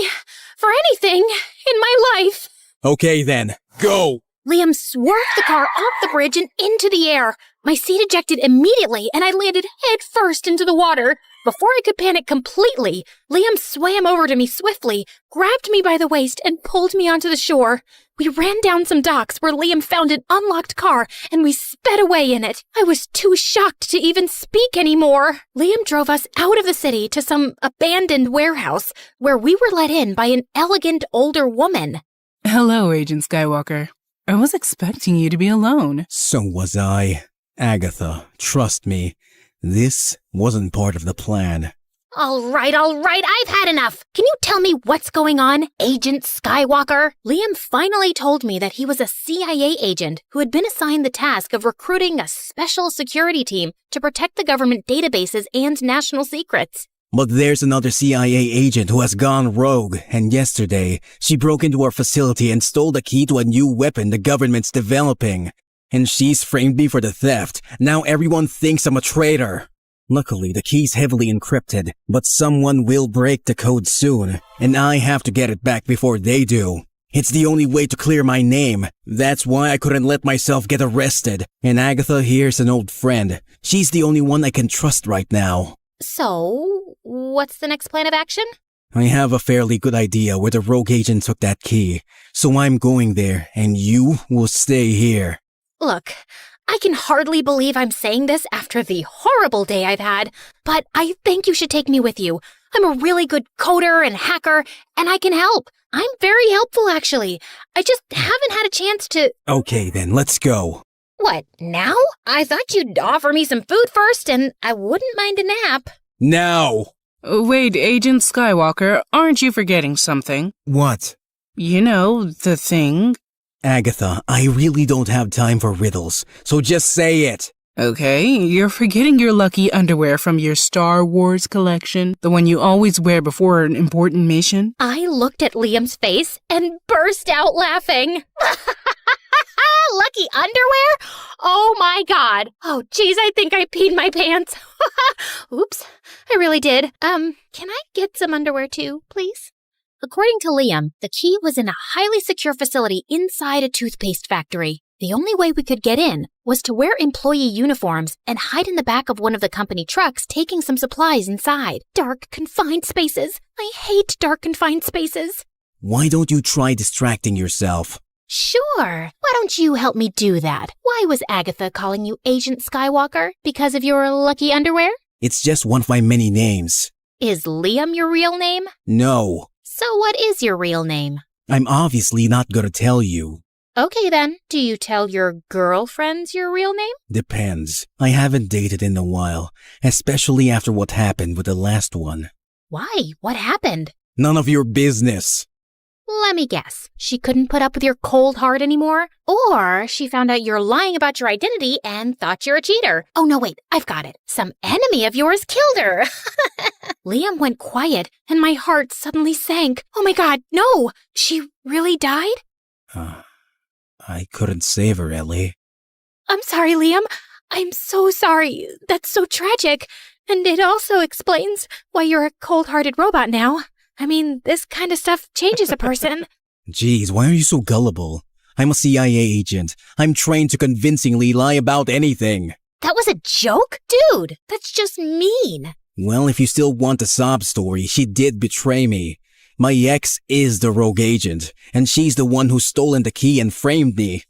for anything in my life. Okay then, go! Liam swerved the car off the bridge and into the air. My seat ejected immediately and I landed head first into the water. Before I could panic completely, Liam swam over to me swiftly, grabbed me by the waist, and pulled me onto the shore. We ran down some docks where Liam found an unlocked car and we sped away in it. I was too shocked to even speak anymore. Liam drove us out of the city to some abandoned warehouse where we were let in by an elegant older woman. Hello, Agent Skywalker. I was expecting you to be alone. So was I. Agatha, trust me, this wasn't part of the plan. All right, I've had enough. Can you tell me what's going on, Agent Skywalker? Liam finally told me that he was a CIA agent who had been assigned the task of recruiting a special security team to protect the government databases and national secrets. But there's another CIA agent who has gone rogue, and yesterday, she broke into our facility and stole the key to a new weapon the government's developing. And she's framed me for the theft. Now everyone thinks I'm a traitor. Luckily, the key's heavily encrypted, but someone will break the code soon, and I have to get it back before they do. It's the only way to clear my name. That's why I couldn't let myself get arrested. And Agatha here's an old friend. She's the only one I can trust right now. So, what's the next plan of action? I have a fairly good idea where the rogue agent took that key, so I'm going there, and you will stay here. Look, I can hardly believe I'm saying this after the horrible day I've had, but I think you should take me with you. I'm a really good coder and hacker, and I can help. I'm very helpful, actually. I just haven't had a chance to... Okay then, let's go. What, now? I thought you'd offer me some food first, and I wouldn't mind a nap. Now! Wait, Agent Skywalker, aren't you forgetting something? What? You know, the thing. Agatha, I really don't have time for riddles, so just say it. Okay, you're forgetting your lucky underwear from your Star Wars collection, the one you always wear before an important mission. I looked at Liam's face and burst out laughing. Lucky underwear? Oh my god. Oh geez, I think I peed my pants. Oops, I really did. Can I get some underwear too, please? According to Liam, the key was in a highly secure facility inside a toothpaste factory. The only way we could get in was to wear employee uniforms and hide in the back of one of the company trucks taking some supplies inside. Dark, confined spaces. I hate dark, confined spaces. Why don't you try distracting yourself? Sure. Why don't you help me do that? Why was Agatha calling you Agent Skywalker? Because of your lucky underwear? It's just one of my many names. Is Liam your real name? No. So what is your real name? I'm obviously not gonna tell you. Okay then, do you tell your girlfriends your real name? Depends. I haven't dated in a while, especially after what happened with the last one. Why? What happened? None of your business. Let me guess. She couldn't put up with your cold heart anymore? Or she found out you're lying about your identity and thought you're a cheater. Oh no, wait, I've got it. Some enemy of yours killed her. Liam went quiet and my heart suddenly sank. Oh my god, no! She really died? I couldn't save her, Ellie. I'm sorry, Liam. I'm so sorry. That's so tragic. And it also explains why you're a cold-hearted robot now. I mean, this kind of stuff changes a person. Jeez, why are you so gullible? I'm a CIA agent. I'm trained to convincingly lie about anything. That was a joke? Dude, that's just mean. Well, if you still want a sob story, she did betray me. My ex is the rogue agent, and she's the one who's stolen the key and framed me.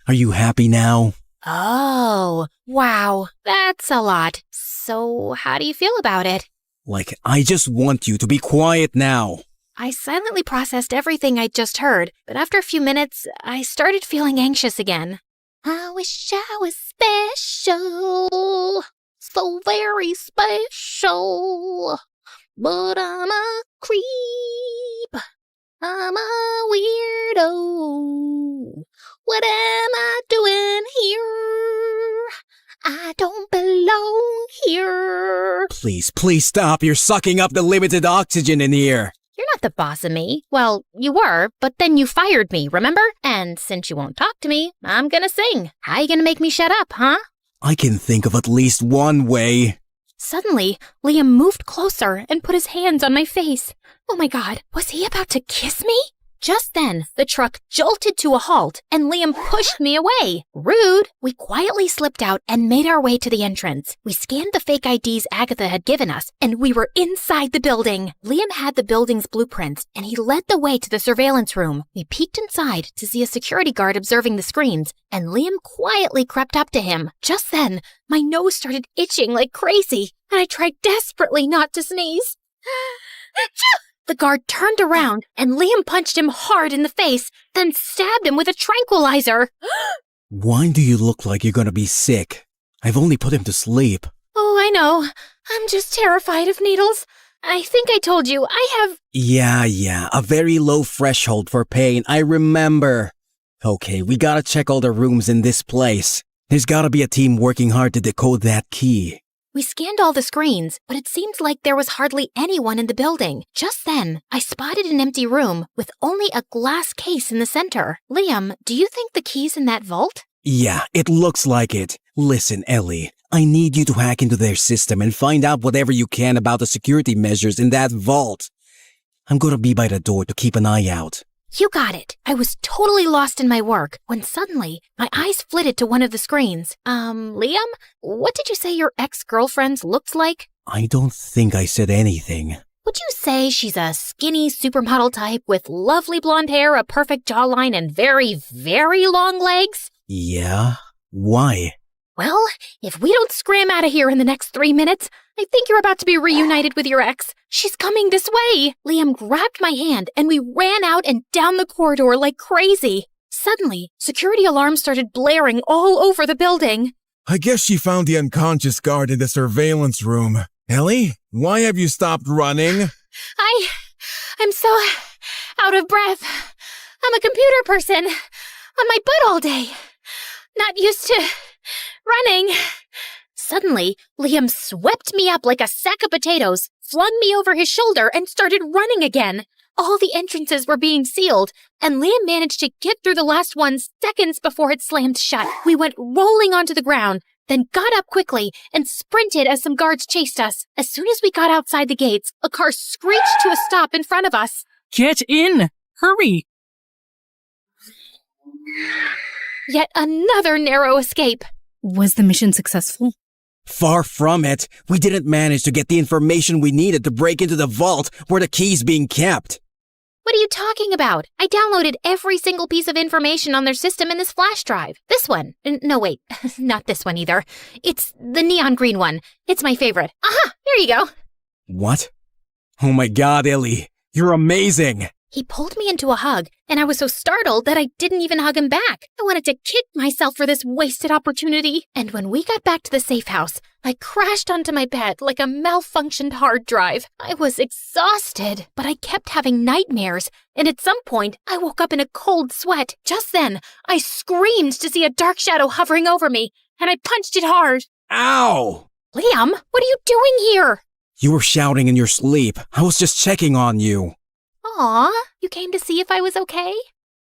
Are you happy now? Oh, wow. That's a lot. So, how do you feel about it? Like, I just want you to be quiet now. I silently processed everything I'd just heard, but after a few minutes, I started feeling anxious again. I wish I was special, so very special, but I'm a creep, I'm a weirdo. What am I doing here? I don't belong here. Please stop. You're sucking up the limited oxygen in here. You're not the boss of me. Well, you were, but then you fired me, remember? And since you won't talk to me, I'm gonna sing. How you gonna make me shut up, huh? I can think of at least one way. Suddenly, Liam moved closer and put his hands on my face. Oh my God, was he about to kiss me? Just then, the truck jolted to a halt and Liam pushed me away. Rude! We quietly slipped out and made our way to the entrance. We scanned the fake IDs Agatha had given us and we were inside the building. Liam had the building's blueprints and he led the way to the surveillance room. We peeked inside to see a security guard observing the screens and Liam quietly crept up to him. Just then, my nose started itching like crazy and I tried desperately not to sneeze. The guard turned around and Liam punched him hard in the face, then stabbed him with a tranquilizer. Why do you look like you're gonna be sick? I've only put him to sleep. Oh, I know. I'm just terrified of needles. I think I told you, I have... Yeah, a very low threshold for pain, I remember. Okay, we gotta check all the rooms in this place. There's gotta be a team working hard to decode that key. We scanned all the screens, but it seemed like there was hardly anyone in the building. Just then, I spotted an empty room with only a glass case in the center. Liam, do you think the key's in that vault? Yeah, it looks like it. Listen, Ellie, I need you to hack into their system and find out whatever you can about the security measures in that vault. I'm gonna be by the door to keep an eye out. You got it. I was totally lost in my work when suddenly my eyes flitted to one of the screens. Liam, what did you say your ex-girlfriend looked like? I don't think I said anything. Would you say she's a skinny supermodel type with lovely blonde hair, a perfect jawline, and very, very long legs? Yeah? Why? Well, if we don't scram out of here in the next 3 minutes, I think you're about to be reunited with your ex. She's coming this way. Liam grabbed my hand and we ran out and down the corridor like crazy. Suddenly, security alarms started blaring all over the building. I guess she found the unconscious guard in the surveillance room. Ellie, why have you stopped running? I'm so out of breath. I'm a computer person on my butt all day. Not used to running. Suddenly, Liam swept me up like a sack of potatoes, flung me over his shoulder, and started running again. All the entrances were being sealed, and Liam managed to get through the last one seconds before it slammed shut. We went rolling onto the ground, then got up quickly and sprinted as some guards chased us. As soon as we got outside the gates, a car screeched to a stop in front of us. Get in! Hurry! Yet another narrow escape. Was the mission successful? Far from it. We didn't manage to get the information we needed to break into the vault where the key's being kept. What are you talking about? I downloaded every single piece of information on their system in this flash drive. This one. No, wait. Not this one either. It's the neon green one. It's my favorite. Aha! Here you go. What? Oh my God, Ellie. You're amazing. He pulled me into a hug, and I was so startled that I didn't even hug him back. I wanted to kick myself for this wasted opportunity. And when we got back to the safe house, I crashed onto my bed like a malfunctioned hard drive. I was exhausted, but I kept having nightmares, and at some point, I woke up in a cold sweat. Just then, I screamed to see a dark shadow hovering over me, and I punched it hard. Ow! Liam, what are you doing here? You were shouting in your sleep. I was just checking on you. Aw, you came to see if I was okay?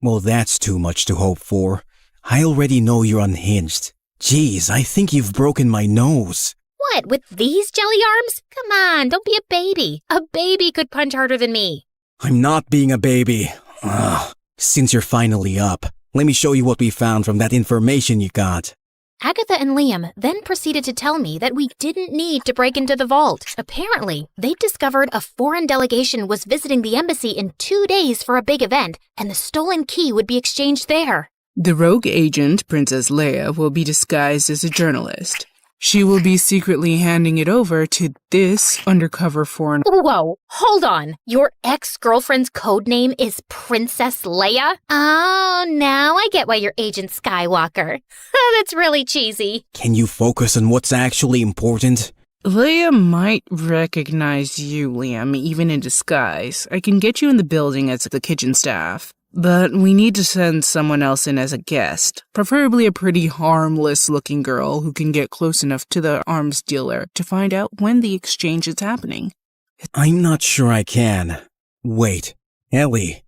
Well, that's too much to hope for. I already know you're unhinged. Jeez, I think you've broken my nose. What, with these jelly arms? Come on, don't be a baby. A baby could punch harder than me. I'm not being a baby. Ugh. Since you're finally up, let me show you what we found from that information you got. Agatha and Liam then proceeded to tell me that we didn't need to break into the vault. Apparently, they'd discovered a foreign delegation was visiting the embassy in 2 days for a big event, and the stolen key would be exchanged there. The rogue agent, Princess Leia, will be disguised as a journalist. She will be secretly handing it over to this undercover foreign... Whoa, hold on. Your ex-girlfriend's code name is Princess Leia? Oh, now I get why you're Agent Skywalker. That's really cheesy. Can you focus on what's actually important? Leia might recognize you, Liam, even in disguise. I can get you in the building as the kitchen staff. But we need to send someone else in as a guest, preferably a pretty harmless-looking girl who can get close enough to the arms dealer to find out when the exchange is happening. I'm not sure I can. Wait, Ellie,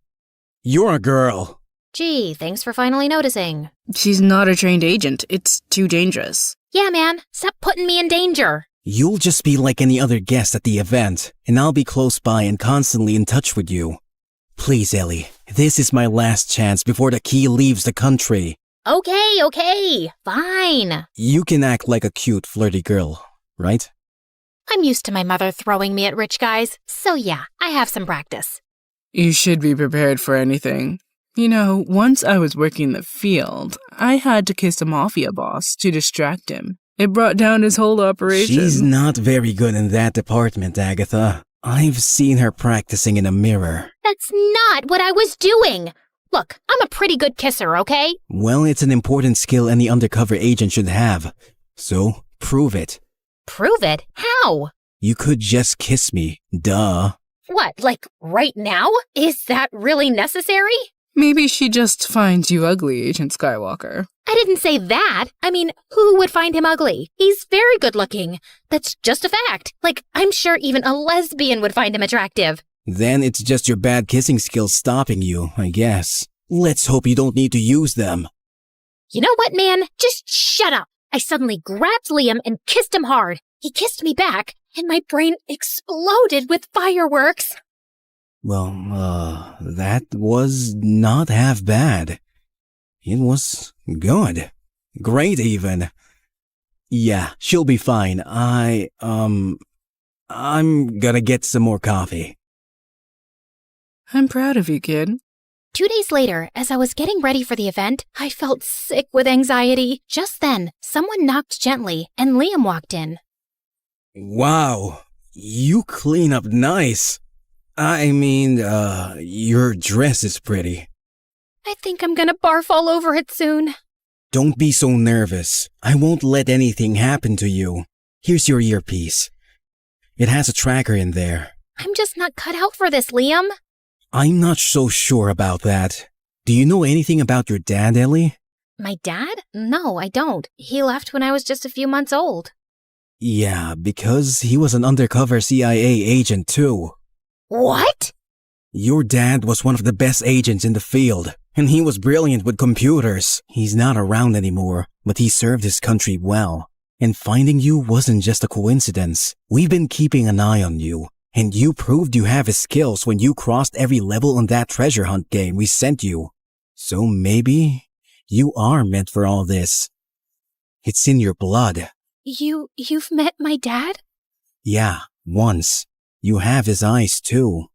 you're a girl. Gee, thanks for finally noticing. She's not a trained agent. It's too dangerous. Yeah, man, stop putting me in danger. You'll just be like any other guest at the event, and I'll be close by and constantly in touch with you. Please, Ellie, this is my last chance before the key leaves the country. Okay, fine. You can act like a cute, flirty girl, right? I'm used to my mother throwing me at rich guys, so yeah, I have some practice. You should be prepared for anything. You know, once I was working the field, I had to kiss a mafia boss to distract him. It brought down his whole operation. She's not very good in that department, Agatha. I've seen her practicing in a mirror. That's not what I was doing. Look, I'm a pretty good kisser, okay? Well, it's an important skill any undercover agent should have. So, prove it. Prove it? How? You could just kiss me. Duh. What, like right now? Is that really necessary? Maybe she just finds you ugly, Agent Skywalker. I didn't say that. I mean, who would find him ugly? He's very good looking. That's just a fact. Like, I'm sure even a lesbian would find him attractive. Then it's just your bad kissing skills stopping you, I guess. Let's hope you don't need to use them. You know what, man? Just shut up. I suddenly grabbed Liam and kissed him hard. He kissed me back, and my brain exploded with fireworks. Well, that was not half bad. It was good. Great, even. Yeah, she'll be fine. I'm gonna get some more coffee. I'm proud of you, kid. 2 days later, as I was getting ready for the event, I felt sick with anxiety. Just then, someone knocked gently, and Liam walked in. Wow, you clean up nice. I mean, your dress is pretty. I think I'm gonna barf all over it soon. Don't be so nervous. I won't let anything happen to you. Here's your earpiece. It has a tracker in there. I'm just not cut out for this, Liam. I'm not so sure about that. Do you know anything about your dad, Ellie? My dad? No, I don't. He left when I was just a few months old. Yeah, because he was an undercover CIA agent too. What? Your dad was one of the best agents in the field, and he was brilliant with computers. He's not around anymore, but he served his country well. And finding you wasn't just a coincidence. We've been keeping an eye on you, and you proved you have his skills when you crossed every level on that treasure hunt game we sent you. So maybe you are meant for all this. It's in your blood. You've met my dad? Yeah, once. You have his eyes too.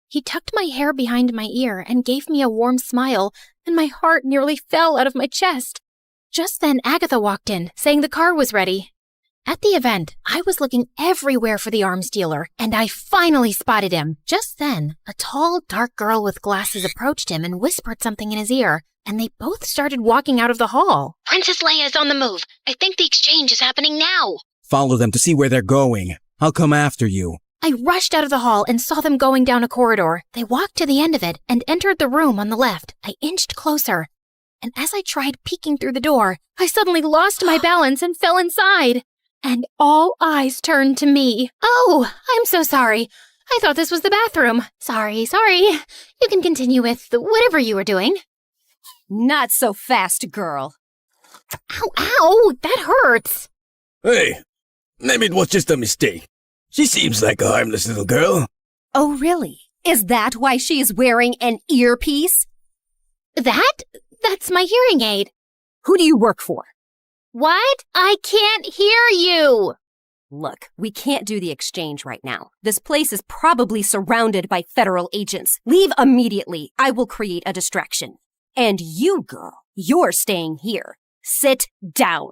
He tucked my hair behind my ear and gave me a warm smile, and my heart nearly fell out of my chest. Just then, Agatha walked in, saying the car was ready. At the event, I was looking everywhere for the arms dealer, and I finally spotted him. Just then, a tall, dark girl with glasses approached him and whispered something in his ear, and they both started walking out of the hall. Princess Leia is on the move. I think the exchange is happening now. Follow them to see where they're going. I'll come after you. I rushed out of the hall and saw them going down a corridor. They walked to the end of it and entered the room on the left. I inched closer, and as I tried peeking through the door, I suddenly lost my balance and fell inside. And all eyes turned to me. Oh, I'm so sorry. I thought this was the bathroom. Sorry. You can continue with whatever you were doing. Not so fast, girl. Ow, that hurts. Hey, maybe it was just a mistake. She seems like a harmless little girl. Oh, really? Is that why she is wearing an earpiece? That's my hearing aid. Who do you work for? What? I can't hear you. Look, we can't do the exchange right now. This place is probably surrounded by federal agents. Leave immediately. I will create a distraction. And you, girl, you're staying here. Sit down.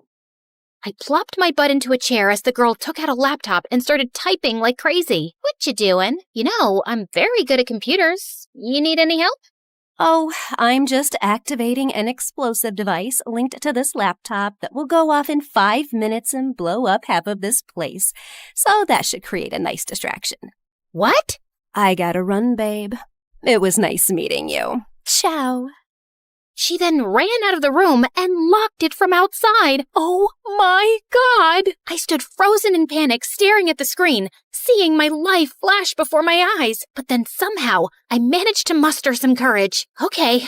I plopped my butt into a chair as the girl took out a laptop and started typing like crazy. What you doing? You know, I'm very good at computers. You need any help? Oh, I'm just activating an explosive device linked to this laptop that will go off in 5 minutes and blow up half of this place. So that should create a nice distraction. What? I gotta run, babe. It was nice meeting you. Ciao. She then ran out of the room and locked it from outside. Oh my God! I stood frozen in panic, staring at the screen, seeing my life flash before my eyes. But then somehow, I managed to muster some courage. Okay.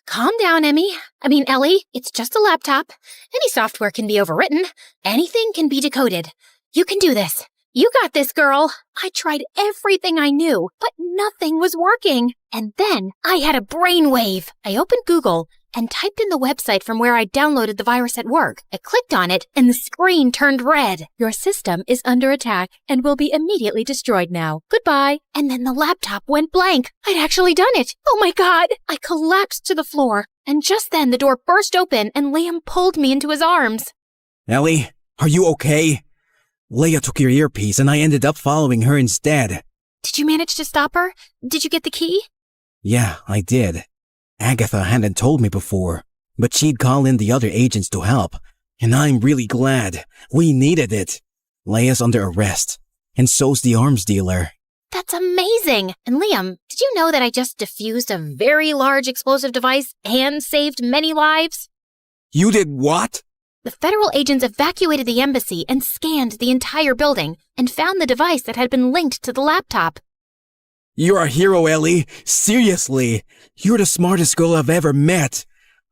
Calm down, Ellie. It's just a laptop. Any software can be overwritten. Anything can be decoded. You can do this. You got this, girl. I tried everything I knew, but nothing was working. And then I had a brainwave. I opened Google and typed in the website from where I downloaded the virus at work. I clicked on it and the screen turned red. Your system is under attack and will be immediately destroyed now. Goodbye. And then the laptop went blank. I'd actually done it. Oh my God. I collapsed to the floor. And just then the door burst open and Liam pulled me into his arms. Ellie, are you okay? Leia took your earpiece and I ended up following her instead. Did you manage to stop her? Did you get the key? Yeah, I did. Agatha hadn't told me before, but she'd call in the other agents to help. And I'm really glad. We needed it. Leia's under arrest, and so's the arms dealer. That's amazing! And Liam, did you know that I just defused a very large explosive device and saved many lives? You did what? The federal agents evacuated the embassy and scanned the entire building and found the device that had been linked to the laptop. You're a hero, Ellie. Seriously. You're the smartest girl I've ever met.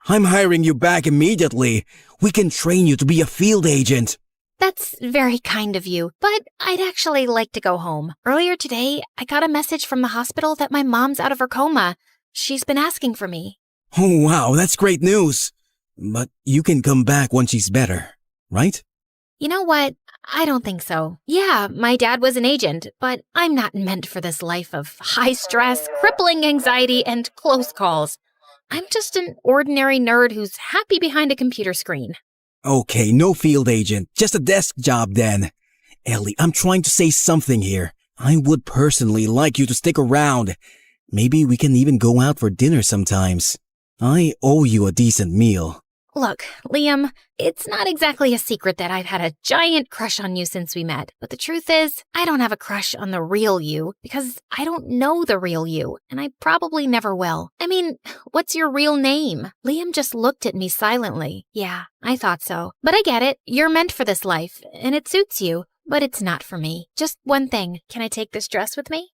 I'm hiring you back immediately. We can train you to be a field agent. That's very kind of you, but I'd actually like to go home. Earlier today, I got a message from the hospital that my mom's out of her coma. She's been asking for me. Oh, wow, that's great news. But you can come back when she's better, right? You know what? I don't think so. Yeah, my dad was an agent, but I'm not meant for this life of high stress, crippling anxiety, and close calls. I'm just an ordinary nerd who's happy behind a computer screen. Okay, no field agent, just a desk job then. Ellie, I'm trying to say something here. I would personally like you to stick around. Maybe we can even go out for dinner sometimes. I owe you a decent meal. Look, Liam, it's not exactly a secret that I've had a giant crush on you since we met. But the truth is, I don't have a crush on the real you because I don't know the real you, and I probably never will. I mean, what's your real name? Liam just looked at me silently. Yeah, I thought so. But I get it. You're meant for this life, and it suits you. But it's not for me. Just one thing. Can I take this dress with me?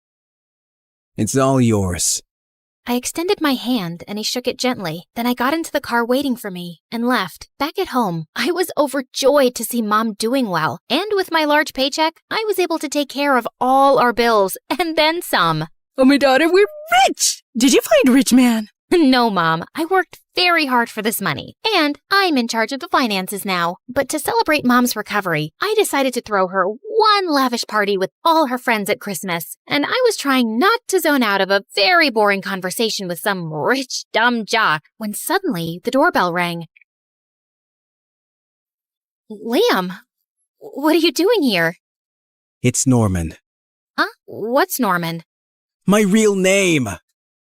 It's all yours. I extended my hand and he shook it gently. Then I got into the car waiting for me and left. Back at home, I was overjoyed to see Mom doing well. And with my large paycheck, I was able to take care of all our bills and then some. Oh, my daughter, we're rich! Did you find a rich man? No, Mom. I worked very hard for this money. And I'm in charge of the finances now. But to celebrate Mom's recovery, I decided to throw her one lavish party with all her friends at Christmas. And I was trying not to zone out of a very boring conversation with some rich, dumb jock when suddenly the doorbell rang. Liam, what are you doing here? It's Norman. Huh? What's Norman? My real name!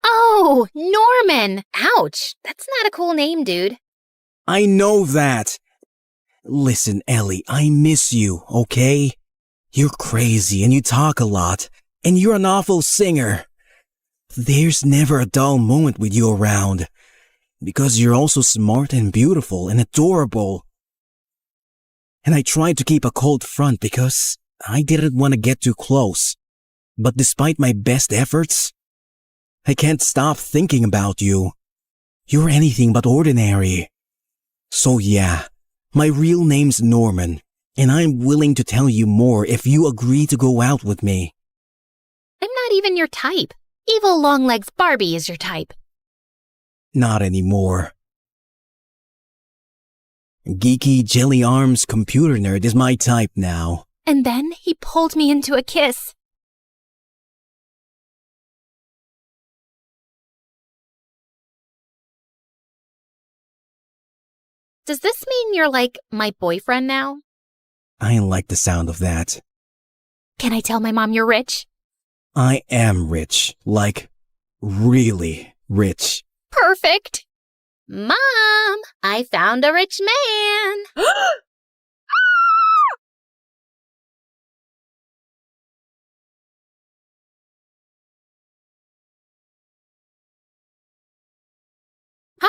Oh, Norman! Ouch! That's not a cool name, dude. I know that. Listen, Ellie, I miss you, okay? You're crazy and you talk a lot, and you're an awful singer. There's never a dull moment with you around, because you're also smart and beautiful and adorable. And I tried to keep a cold front because I didn't want to get too close. But despite my best efforts, I can't stop thinking about you. You're anything but ordinary. So yeah, my real name's Norman, and I'm willing to tell you more if you agree to go out with me. I'm not even your type. Evil Longlegs Barbie is your type. Not anymore. Geeky Jelly Arms computer nerd is my type now. And then he pulled me into a kiss. Does this mean you're like my boyfriend now? I like the sound of that. Can I tell my mom you're rich? I am rich. Like, really rich. Perfect. Mom, I found a rich man.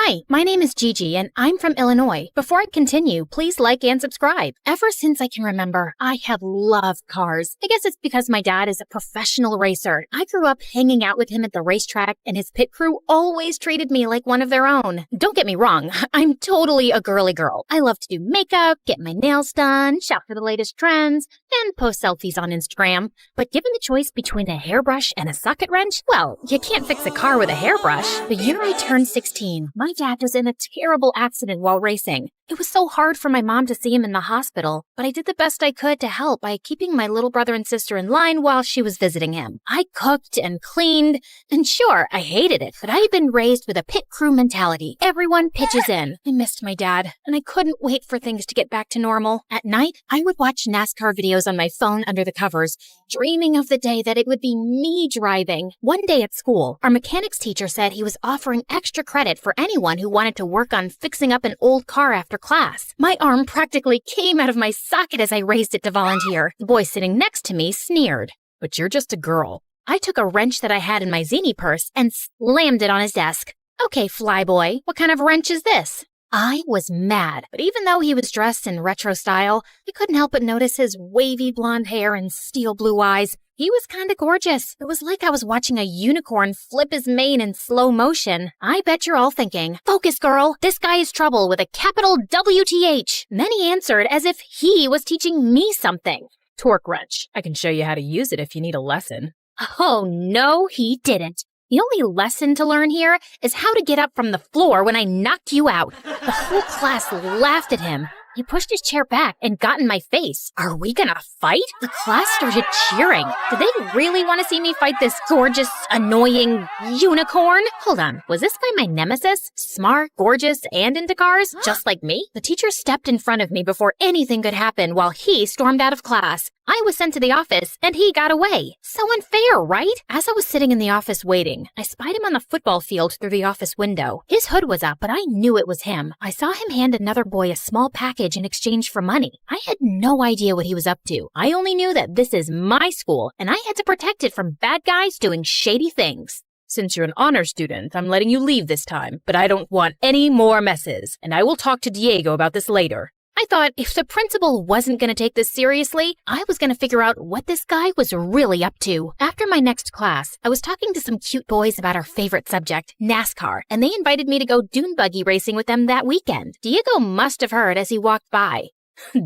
Hi, my name is Gigi, and I'm from Illinois. Before I continue, please like and subscribe. Ever since I can remember, I have loved cars. I guess it's because my dad is a professional racer. I grew up hanging out with him at the racetrack, and his pit crew always treated me like one of their own. Don't get me wrong, I'm totally a girly girl. I love to do makeup, get my nails done, shop for the latest trends, and post selfies on Instagram. But given the choice between a hairbrush and a socket wrench, well, you can't fix a car with a hairbrush. The year I turned 16, my dad was in a terrible accident while racing. It was so hard for my mom to see him in the hospital, but I did the best I could to help by keeping my little brother and sister in line while she was visiting him. I cooked and cleaned, and sure, I hated it, but I had been raised with a pit crew mentality. Everyone pitches in. I missed my dad, and I couldn't wait for things to get back to normal. At night, I would watch NASCAR videos on my phone under the covers, dreaming of the day that it would be me driving. One day at school, our mechanics teacher said he was offering extra credit for anyone who wanted to work on fixing up an old car after class. My arm practically came out of my socket as I raised it to volunteer. The boy sitting next to me sneered. But you're just a girl. I took a wrench that I had in my zini purse and slammed it on his desk. Okay, flyboy, what kind of wrench is this? I was mad, but even though he was dressed in retro style, I couldn't help but notice his wavy blonde hair and steel blue eyes. He was kinda gorgeous. It was like I was watching a unicorn flip his mane in slow motion. I bet you're all thinking, focus girl, this guy is trouble with a capital WTH. Many answered as if he was teaching me something. Torque wrench. I can show you how to use it if you need a lesson. Oh, no, he didn't. The only lesson to learn here is how to get up from the floor when I knocked you out. The whole class laughed at him. He pushed his chair back and got in my face. Are we gonna fight? The class started cheering. Did they really want to see me fight this gorgeous, annoying unicorn? Hold on, was this guy my nemesis? Smart, gorgeous, and into cars? Just like me? The teacher stepped in front of me before anything could happen while he stormed out of class. I was sent to the office, and he got away. So unfair, right? As I was sitting in the office waiting, I spied him on the football field through the office window. His hood was up, but I knew it was him. I saw him hand another boy a small package in exchange for money. I had no idea what he was up to. I only knew that this is my school, and I had to protect it from bad guys doing shady things. Since you're an honor student, I'm letting you leave this time, but I don't want any more messes, and I will talk to Diego about this later. I thought if the principal wasn't going to take this seriously, I was going to figure out what this guy was really up to. After my next class, I was talking to some cute boys about our favorite subject, NASCAR, and they invited me to go dune buggy racing with them that weekend. Diego must have heard as he walked by.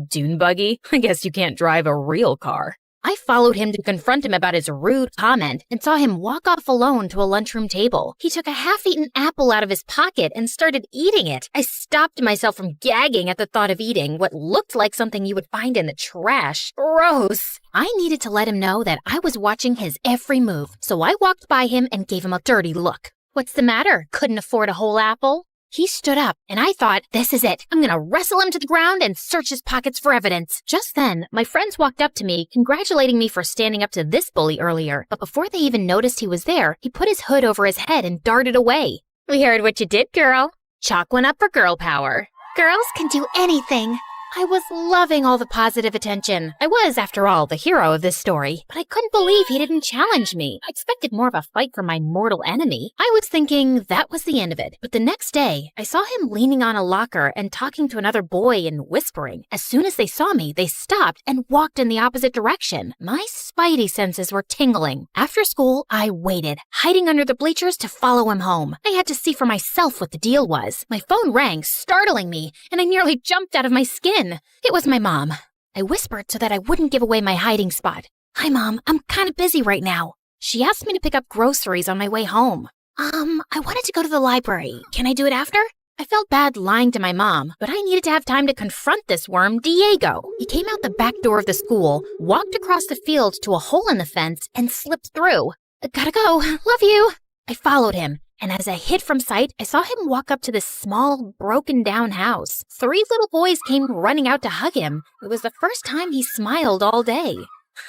Dune buggy? I guess you can't drive a real car. I followed him to confront him about his rude comment and saw him walk off alone to a lunchroom table. He took a half-eaten apple out of his pocket and started eating it. I stopped myself from gagging at the thought of eating what looked like something you would find in the trash. Gross! I needed to let him know that I was watching his every move, so I walked by him and gave him a dirty look. What's the matter? Couldn't afford a whole apple? He stood up, and I thought, this is it. I'm gonna wrestle him to the ground and search his pockets for evidence. Just then, my friends walked up to me, congratulating me for standing up to this bully earlier. But before they even noticed he was there, he put his hood over his head and darted away. We heard what you did, girl. Chalk one up for girl power. Girls can do anything. I was loving all the positive attention. I was, after all, the hero of this story. But I couldn't believe he didn't challenge me. I expected more of a fight from my mortal enemy. I was thinking that was the end of it. But the next day, I saw him leaning on a locker and talking to another boy and whispering. As soon as they saw me, they stopped and walked in the opposite direction. My spidey senses were tingling. After school, I waited, hiding under the bleachers to follow him home. I had to see for myself what the deal was. My phone rang, startling me, and I nearly jumped out of my skin. It was my mom. I whispered so that I wouldn't give away my hiding spot. Hi, Mom. I'm kind of busy right now. She asked me to pick up groceries on my way home. I wanted to go to the library. Can I do it after? I felt bad lying to my mom, but I needed to have time to confront this worm, Diego. He came out the back door of the school, walked across the field to a hole in the fence, and slipped through. Gotta go. Love you. I followed him. And as I hid from sight, I saw him walk up to this small, broken-down house. 3 little boys came running out to hug him. It was the first time he smiled all day.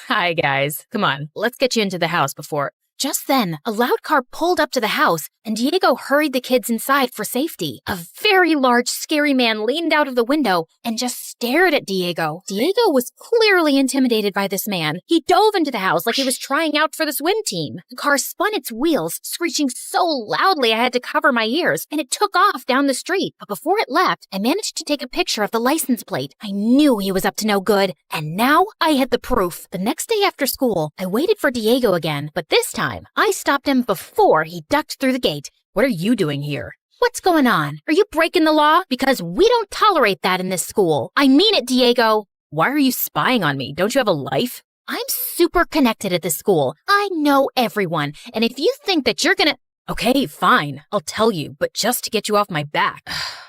Hi, guys. Come on, let's get you into the house before... Just then, a loud car pulled up to the house, and Diego hurried the kids inside for safety. A very large, scary man leaned out of the window and just stared at Diego. Diego was clearly intimidated by this man. He dove into the house like he was trying out for the swim team. The car spun its wheels, screeching so loudly I had to cover my ears, and it took off down the street. But before it left, I managed to take a picture of the license plate. I knew he was up to no good, and now I had the proof. The next day after school, I waited for Diego again, but this time, I stopped him before he ducked through the gate. What are you doing here? What's going on? Are you breaking the law? Because we don't tolerate that in this school. I mean it, Diego. Why are you spying on me? Don't you have a life? I'm super connected at this school. I know everyone. And if you think that you're gonna... Okay, fine. I'll tell you, but just to get you off my back.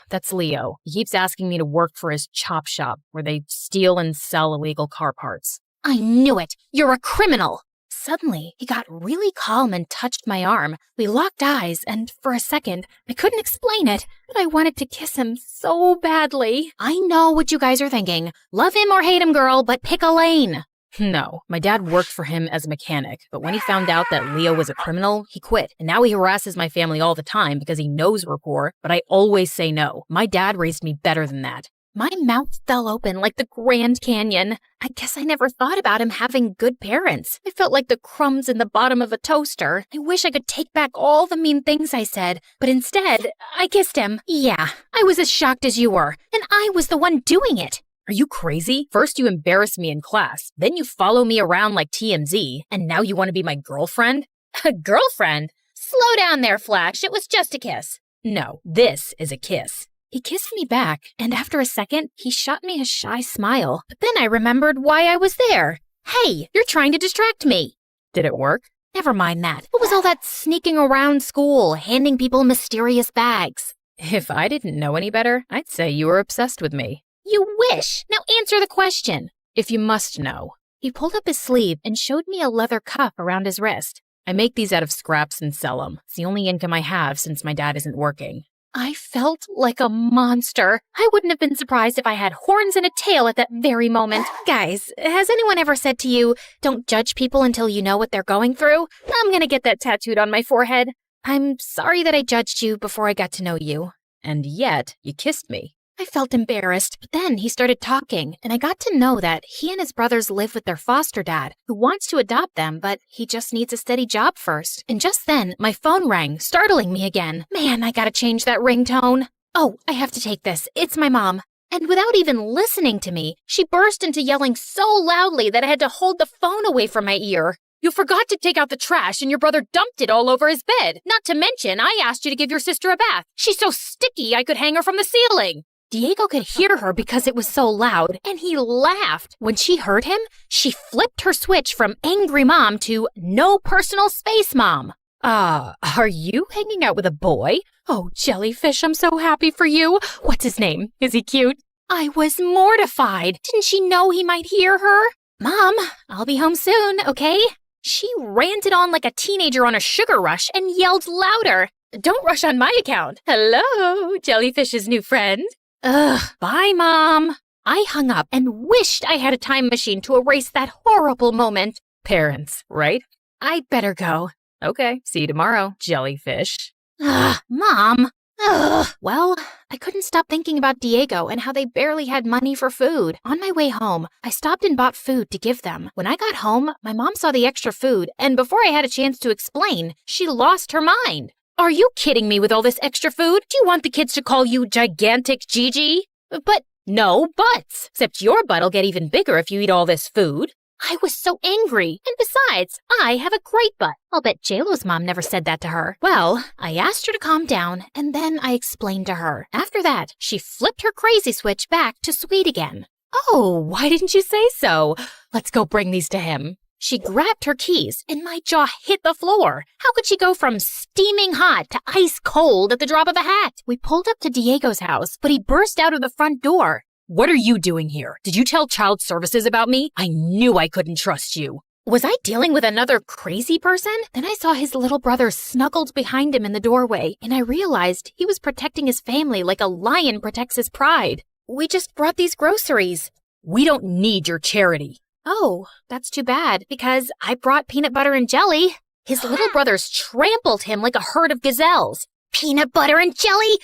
That's Leo. He keeps asking me to work for his chop shop where they steal and sell illegal car parts. I knew it. You're a criminal. Suddenly, he got really calm and touched my arm. We locked eyes, and for a second, I couldn't explain it, but I wanted to kiss him so badly. I know what you guys are thinking. Love him or hate him, girl, but pick a lane. No, my dad worked for him as a mechanic, but when he found out that Leo was a criminal, he quit. And now he harasses my family all the time because he knows we're poor, but I always say no. My dad raised me better than that. My mouth fell open like the Grand Canyon. I guess I never thought about him having good parents. I felt like the crumbs in the bottom of a toaster. I wish I could take back all the mean things I said, but instead, I kissed him. Yeah, I was as shocked as you were, and I was the one doing it. Are you crazy? First you embarrass me in class, then you follow me around like TMZ, and now you want to be my girlfriend? A girlfriend? Slow down there, Flash. It was just a kiss. No, this is a kiss. He kissed me back, and after a second, he shot me a shy smile. But then I remembered why I was there. Hey, you're trying to distract me. Did it work? Never mind that. What was all that sneaking around school, handing people mysterious bags? If I didn't know any better, I'd say you were obsessed with me. You wish. Now answer the question. If you must know. He pulled up his sleeve and showed me a leather cuff around his wrist. I make these out of scraps and sell them. It's the only income I have since my dad isn't working. I felt like a monster. I wouldn't have been surprised if I had horns and a tail at that very moment. Guys, has anyone ever said to you, don't judge people until you know what they're going through? I'm gonna get that tattooed on my forehead. I'm sorry that I judged you before I got to know you. And yet, you kissed me. I felt embarrassed, but then he started talking, and I got to know that he and his brothers live with their foster dad, who wants to adopt them, but he just needs a steady job first. And just then, my phone rang, startling me again. Man, I gotta change that ringtone. Oh, I have to take this. It's my mom. And without even listening to me, she burst into yelling so loudly that I had to hold the phone away from my ear. You forgot to take out the trash and your brother dumped it all over his bed. Not to mention, I asked you to give your sister a bath. She's so sticky I could hang her from the ceiling. Diego could hear her because it was so loud, and he laughed. When she heard him, she flipped her switch from angry mom to no personal space mom. Are you hanging out with a boy? Oh, Jellyfish, I'm so happy for you. What's his name? Is he cute? I was mortified. Didn't she know he might hear her? Mom, I'll be home soon, okay? She ranted on like a teenager on a sugar rush and yelled louder. Don't rush on my account. Hello, Jellyfish's new friend. Ugh, bye, Mom. I hung up and wished I had a time machine to erase that horrible moment. Parents, right? I better go. Okay, see you tomorrow, Jellyfish. Ugh, Mom. Ugh. Well, I couldn't stop thinking about Diego and how they barely had money for food. On my way home, I stopped and bought food to give them. When I got home, my mom saw the extra food, and before I had a chance to explain, she lost her mind. Are you kidding me with all this extra food? Do you want the kids to call you Gigantic Gigi? But no buts. Except your butt'll get even bigger if you eat all this food. I was so angry. And besides, I have a great butt. I'll bet JLo's mom never said that to her. Well, I asked her to calm down, and then I explained to her. After that, she flipped her crazy switch back to sweet again. Oh, why didn't you say so? Let's go bring these to him. She grabbed her keys, and my jaw hit the floor. How could she go from steaming hot to ice cold at the drop of a hat? We pulled up to Diego's house, but he burst out of the front door. What are you doing here? Did you tell child services about me? I knew I couldn't trust you. Was I dealing with another crazy person? Then I saw his little brother snuggled behind him in the doorway, and I realized he was protecting his family like a lion protects his pride. We just brought these groceries. We don't need your charity. Oh, that's too bad, because I brought peanut butter and jelly. His little brothers trampled him like a herd of gazelles. Peanut butter and jelly?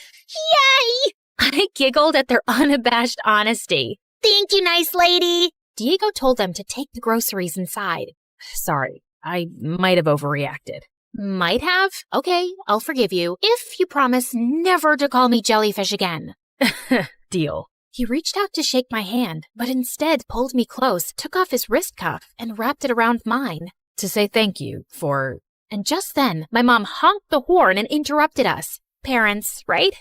Yay! I giggled at their unabashed honesty. Thank you, nice lady. Diego told them to take the groceries inside. Sorry, I might have overreacted. Might have? Okay, I'll forgive you if you promise never to call me Jellyfish again. Deal. He reached out to shake my hand, but instead pulled me close, took off his wrist cuff, and wrapped it around mine. To say thank you for... And just then, my mom honked the horn and interrupted us. Parents, right?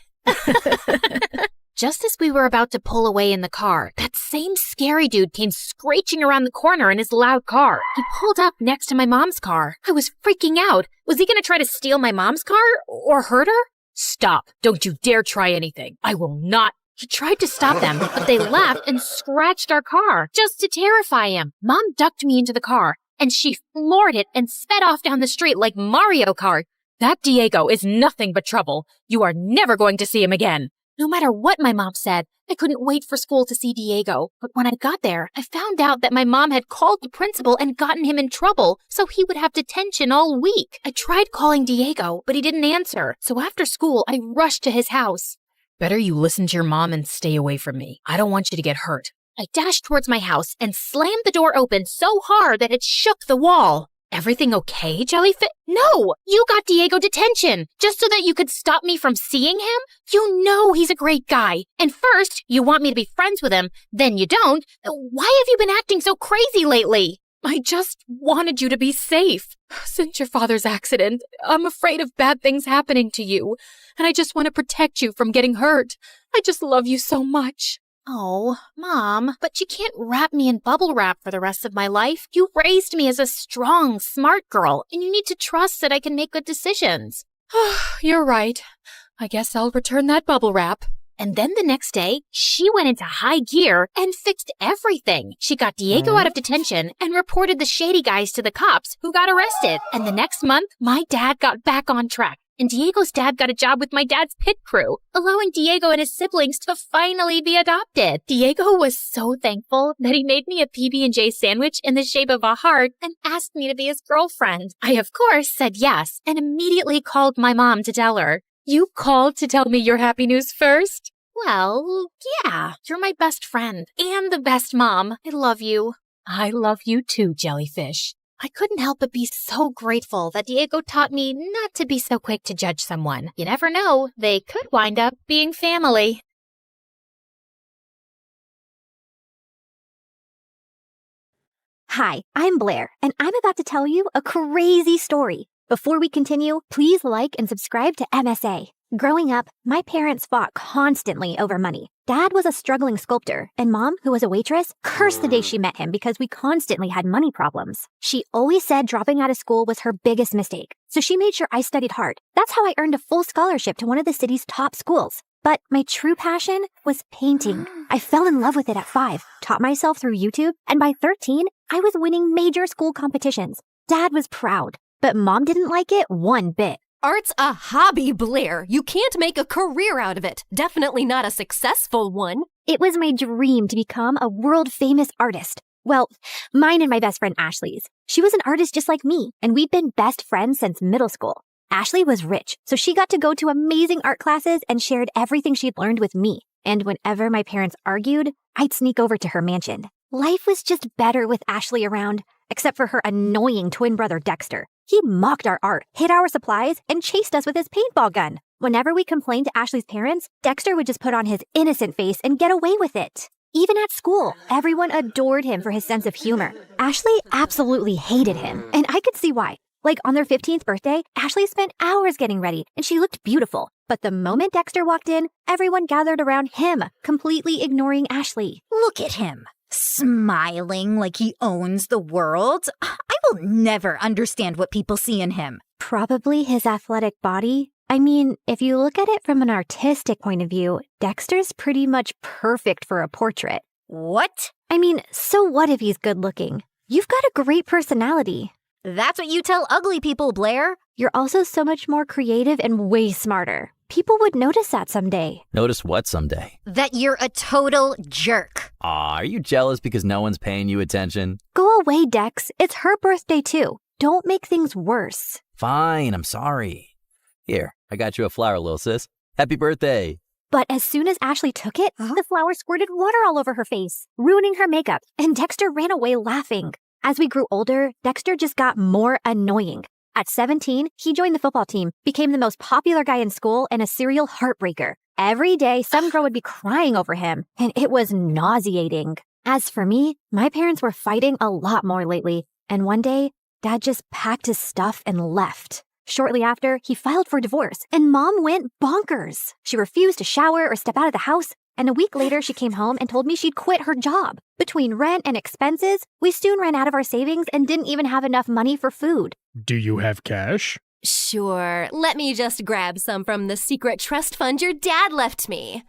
Just as we were about to pull away in the car, that same scary dude came screeching around the corner in his loud car. He pulled up next to my mom's car. I was freaking out. Was he going to try to steal my mom's car or hurt her? Stop. Don't you dare try anything. I will not. He tried to stop them, but they laughed and scratched our car just to terrify him. Mom ducked me into the car, and she floored it and sped off down the street like Mario Kart. That Diego is nothing but trouble. You are never going to see him again. No matter what my mom said, I couldn't wait for school to see Diego. But when I got there, I found out that my mom had called the principal and gotten him in trouble, so he would have detention all week. I tried calling Diego, but he didn't answer. So after school, I rushed to his house. Better you listen to your mom and stay away from me. I don't want you to get hurt. I dashed towards my house and slammed the door open so hard that it shook the wall. Everything okay, Jellyfish? No! You got Diego detention, just so that you could stop me from seeing him? You know he's a great guy. And first, you want me to be friends with him, then you don't. Why have you been acting so crazy lately? I just wanted you to be safe. Since your father's accident, I'm afraid of bad things happening to you, and I just want to protect you from getting hurt. I just love you so much. Oh, Mom, but you can't wrap me in bubble wrap for the rest of my life. You raised me as a strong, smart girl, and you need to trust that I can make good decisions. You're right. I guess I'll return that bubble wrap. And then the next day, she went into high gear and fixed everything. She got Diego out of detention and reported the shady guys to the cops who got arrested. And the next month, my dad got back on track. And Diego's dad got a job with my dad's pit crew, allowing Diego and his siblings to finally be adopted. Diego was so thankful that he made me a PB&J sandwich in the shape of a heart and asked me to be his girlfriend. I, of course, said yes and immediately called my mom to tell her. You called to tell me your happy news first? Well, yeah. You're my best friend and the best mom. I love you. I love you too, Jellyfish. I couldn't help but be so grateful that Diego taught me not to be so quick to judge someone. You never know, they could wind up being family. Hi, I'm Blair, and I'm about to tell you a crazy story. Before we continue, please like and subscribe to MSA. Growing up, my parents fought constantly over money. Dad was a struggling sculptor, and Mom, who was a waitress, cursed the day she met him because we constantly had money problems. She always said dropping out of school was her biggest mistake, so she made sure I studied hard. That's how I earned a full scholarship to one of the city's top schools. But my true passion was painting. I fell in love with it at 5, taught myself through YouTube, and by 13, I was winning major school competitions. Dad was proud, but Mom didn't like it one bit. Art's a hobby, Blair. You can't make a career out of it. Definitely not a successful one. It was my dream to become a world-famous artist. Well, mine and my best friend Ashley's. She was an artist just like me, and we'd been best friends since middle school. Ashley was rich, so she got to go to amazing art classes and shared everything she'd learned with me. And whenever my parents argued, I'd sneak over to her mansion. Life was just better with Ashley around, except for her annoying twin brother Dexter. He mocked our art, hid our supplies, and chased us with his paintball gun. Whenever we complained to Ashley's parents, Dexter would just put on his innocent face and get away with it. Even at school, everyone adored him for his sense of humor. Ashley absolutely hated him, and I could see why. Like on their 15th birthday, Ashley spent hours getting ready, and she looked beautiful. But the moment Dexter walked in, everyone gathered around him, completely ignoring Ashley. Look at him, smiling like he owns the world. I will never understand what people see in him. Probably his athletic body. I mean, if you look at it from an artistic point of view, Dexter's pretty much perfect for a portrait. What? I mean, so what if he's good looking? You've got a great personality. That's what you tell ugly people, Blair. You're also so much more creative and way smarter. People would notice that someday. Notice what someday? That you're a total jerk. Aw, are you jealous because no one's paying you attention? Go away, Dex. It's her birthday too. Don't make things worse. Fine, I'm sorry. Here, I got you a flower, little sis. Happy birthday. But as soon as Ashley took it, the flower squirted water all over her face, ruining her makeup, and Dexter ran away laughing. As we grew older, Dexter just got more annoying. At 17, he joined the football team, became the most popular guy in school, and a serial heartbreaker. Every day, some girl would be crying over him, and it was nauseating. As for me, my parents were fighting a lot more lately, and one day, Dad just packed his stuff and left. Shortly after, he filed for divorce, and Mom went bonkers. She refused to shower or step out of the house, and a week later, she came home and told me she'd quit her job. Between rent and expenses, we soon ran out of our savings and didn't even have enough money for food. Do you have cash? Sure. Let me just grab some from the secret trust fund your dad left me.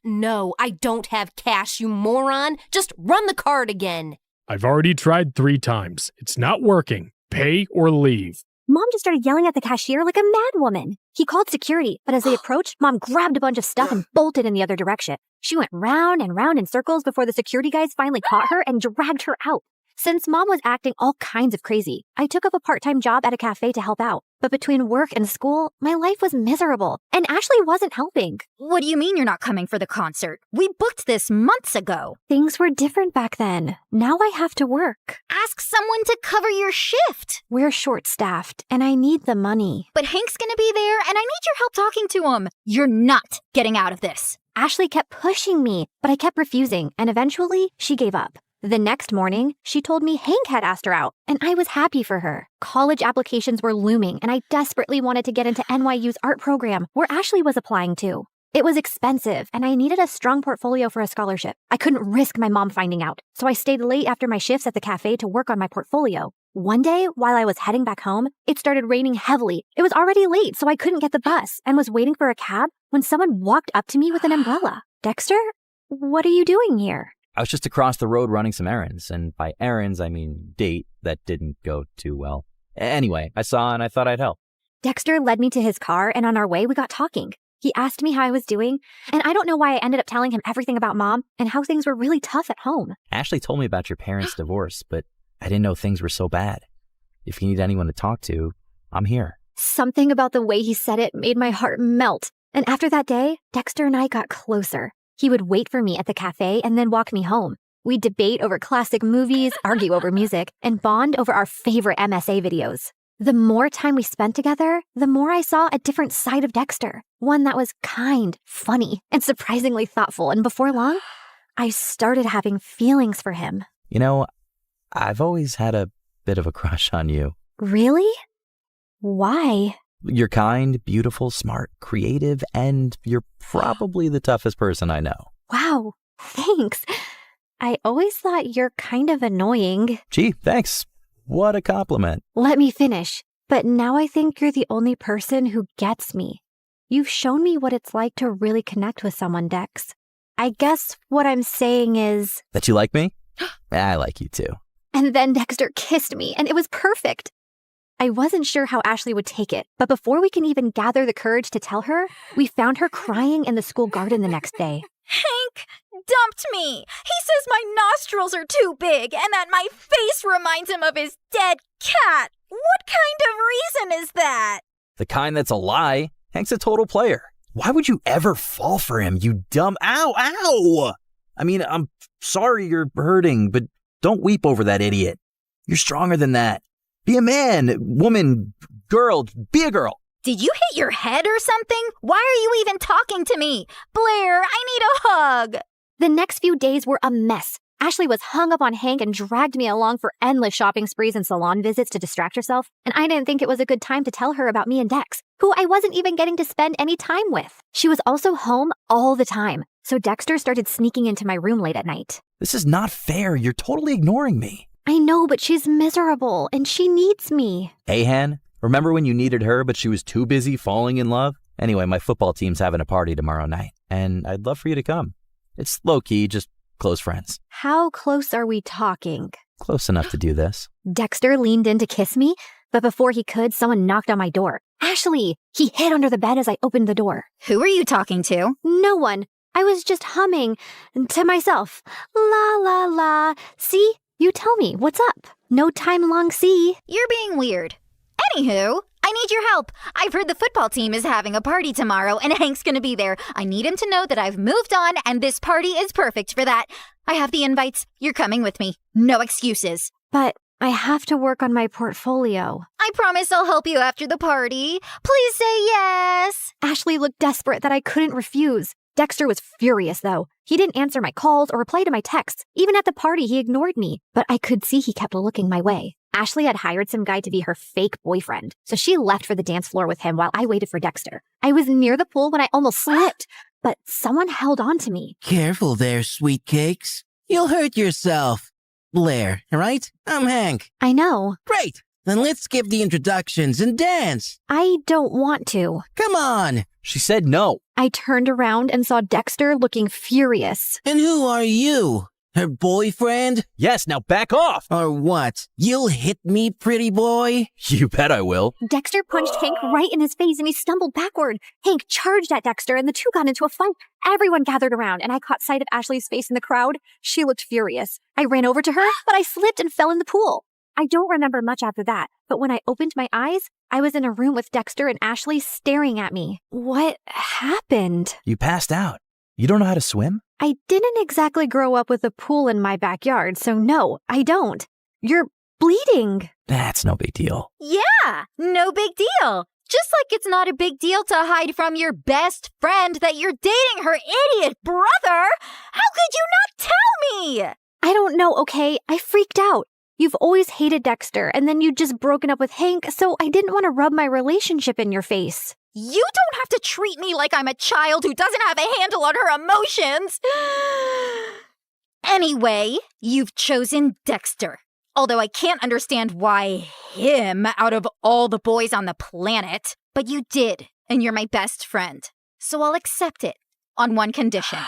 No, I don't have cash, you moron. Just run the card again. I've already tried 3 times. It's not working. Pay or leave. Mom just started yelling at the cashier like a madwoman. He called security, but as they approached, Mom grabbed a bunch of stuff and bolted in the other direction. She went round and round in circles before the security guys finally caught her and dragged her out. Since Mom was acting all kinds of crazy, I took up a part-time job at a cafe to help out. But between work and school, my life was miserable, and Ashley wasn't helping. What do you mean you're not coming for the concert? We booked this months ago. Things were different back then. Now I have to work. Ask someone to cover your shift. We're short-staffed, and I need the money. But Hank's gonna be there, and I need your help talking to him. You're not getting out of this. Ashley kept pushing me, but I kept refusing, and eventually she gave up. The next morning, she told me Hank had asked her out, and I was happy for her. College applications were looming, and I desperately wanted to get into NYU's art program, where Ashley was applying to. It was expensive, and I needed a strong portfolio for a scholarship. I couldn't risk my mom finding out, so I stayed late after my shifts at the cafe to work on my portfolio. One day, while I was heading back home, it started raining heavily. It was already late, so I couldn't get the bus, and was waiting for a cab when someone walked up to me with an umbrella. Dexter, what are you doing here? I was just across the road running some errands, and by errands, I mean date that didn't go too well. Anyway, I saw and I thought I'd help. Dexter led me to his car, and on our way, we got talking. He asked me how I was doing, and I don't know why I ended up telling him everything about Mom and how things were really tough at home. Ashley told me about your parents' divorce, but I didn't know things were so bad. If you need anyone to talk to, I'm here. Something about the way he said it made my heart melt, and after that day, Dexter and I got closer. He would wait for me at the cafe and then walk me home. We'd debate over classic movies, argue over music, and bond over our favorite MSA videos. The more time we spent together, the more I saw a different side of Dexter. One that was kind, funny, and surprisingly thoughtful. And before long, I started having feelings for him. You know, I've always had a bit of a crush on you. Really? Why? You're kind, beautiful, smart, creative, and you're probably the toughest person I know. Wow, thanks. I always thought you're kind of annoying. Gee, thanks. What a compliment. Let me finish. But now I think you're the only person who gets me. You've shown me what it's like to really connect with someone, Dex. I guess what I'm saying is... That you like me? I like you too. And then Dexter kissed me, and it was perfect. I wasn't sure how Ashley would take it, but before we can even gather the courage to tell her, we found her crying in the school garden the next day. Hank dumped me. He says my nostrils are too big and that my face reminds him of his dead cat. What kind of reason is that? The kind that's a lie. Hank's a total player. Why would you ever fall for him, you dumb... Ow! I mean, I'm sorry you're hurting, but don't weep over that idiot. You're stronger than that. Be a man, woman, girl, be a girl. Did you hit your head or something? Why are you even talking to me? Blair, I need a hug. The next few days were a mess. Ashley was hung up on Hank and dragged me along for endless shopping sprees and salon visits to distract herself, and I didn't think it was a good time to tell her about me and Dex, who I wasn't even getting to spend any time with. She was also home all the time, so Dexter started sneaking into my room late at night. This is not fair. You're totally ignoring me. I know, but she's miserable, and she needs me. Hey, Han, remember when you needed her, but she was too busy falling in love? Anyway, my football team's having a party tomorrow night, and I'd love for you to come. It's low-key, just close friends. How close are we talking? Close enough to do this. Dexter leaned in to kiss me, but before he could, someone knocked on my door. Ashley! He hid under the bed as I opened the door. Who are you talking to? No one. I was just humming to myself. La la la. See? You tell me, what's up? No time long see. You're being weird. Anywho, I need your help. I've heard the football team is having a party tomorrow, and Hank's gonna be there. I need him to know that I've moved on, and this party is perfect for that. I have the invites. You're coming with me. No excuses. But I have to work on my portfolio. I promise I'll help you after the party. Please say yes. Ashley looked desperate that I couldn't refuse. Dexter was furious, though. He didn't answer my calls or reply to my texts. Even at the party, he ignored me. But I could see he kept looking my way. Ashley had hired some guy to be her fake boyfriend, so she left for the dance floor with him while I waited for Dexter. I was near the pool when I almost slipped, but someone held on to me. Careful there, sweet cakes. You'll hurt yourself. Blair, right? I'm Hank. I know. Great. Then let's skip the introductions and dance. I don't want to. Come on. She said no. I turned around and saw Dexter looking furious. And who are you? Her boyfriend? Yes, now back off. Or what? You'll hit me, pretty boy? You bet I will. Dexter punched Hank right in his face and he stumbled backward. Hank charged at Dexter and the two got into a fight. Everyone gathered around and I caught sight of Ashley's face in the crowd. She looked furious. I ran over to her, but I slipped and fell in the pool. I don't remember much after that, but when I opened my eyes, I was in a room with Dexter and Ashley staring at me. What happened? You passed out. You don't know how to swim? I didn't exactly grow up with a pool in my backyard, so no, I don't. You're bleeding. That's no big deal. Yeah, no big deal. Just like it's not a big deal to hide from your best friend that you're dating her idiot brother. How could you not tell me? I don't know, okay? I freaked out. You've always hated Dexter, and then you'd just broken up with Hank, so I didn't want to rub my relationship in your face. You don't have to treat me like I'm a child who doesn't have a handle on her emotions. Anyway, you've chosen Dexter. Although I can't understand why him out of all the boys on the planet. But you did, and you're my best friend. So I'll accept it on one condition.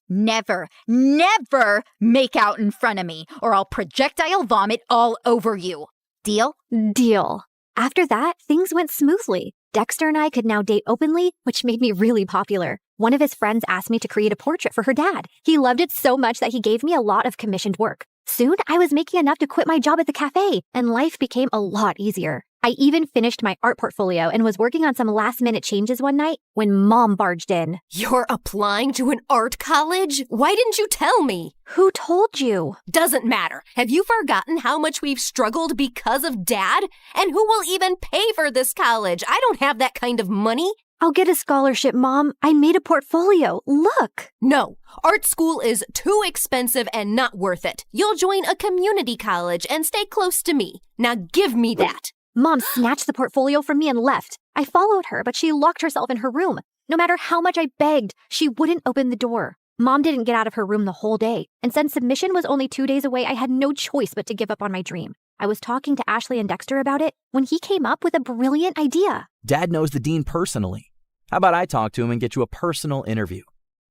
Never, never make out in front of me, or I'll projectile vomit all over you. Deal? Deal. After that, things went smoothly. Dexter and I could now date openly, which made me really popular. One of his friends asked me to create a portrait for her dad. He loved it so much that he gave me a lot of commissioned work. Soon, I was making enough to quit my job at the cafe, and life became a lot easier. I even finished my art portfolio and was working on some last-minute changes one night when Mom barged in. You're applying to an art college? Why didn't you tell me? Who told you? Doesn't matter. Have you forgotten how much we've struggled because of Dad? And who will even pay for this college? I don't have that kind of money. I'll get a scholarship, Mom. I made a portfolio. Look. No, art school is too expensive and not worth it. You'll join a community college and stay close to me. Now give me that. Mom snatched the portfolio from me and left. I followed her, but she locked herself in her room. No matter how much I begged, she wouldn't open the door. Mom didn't get out of her room the whole day, and since submission was only 2 days away, I had no choice but to give up on my dream. I was talking to Ashley and Dexter about it when he came up with a brilliant idea. Dad knows the dean personally. How about I talk to him and get you a personal interview?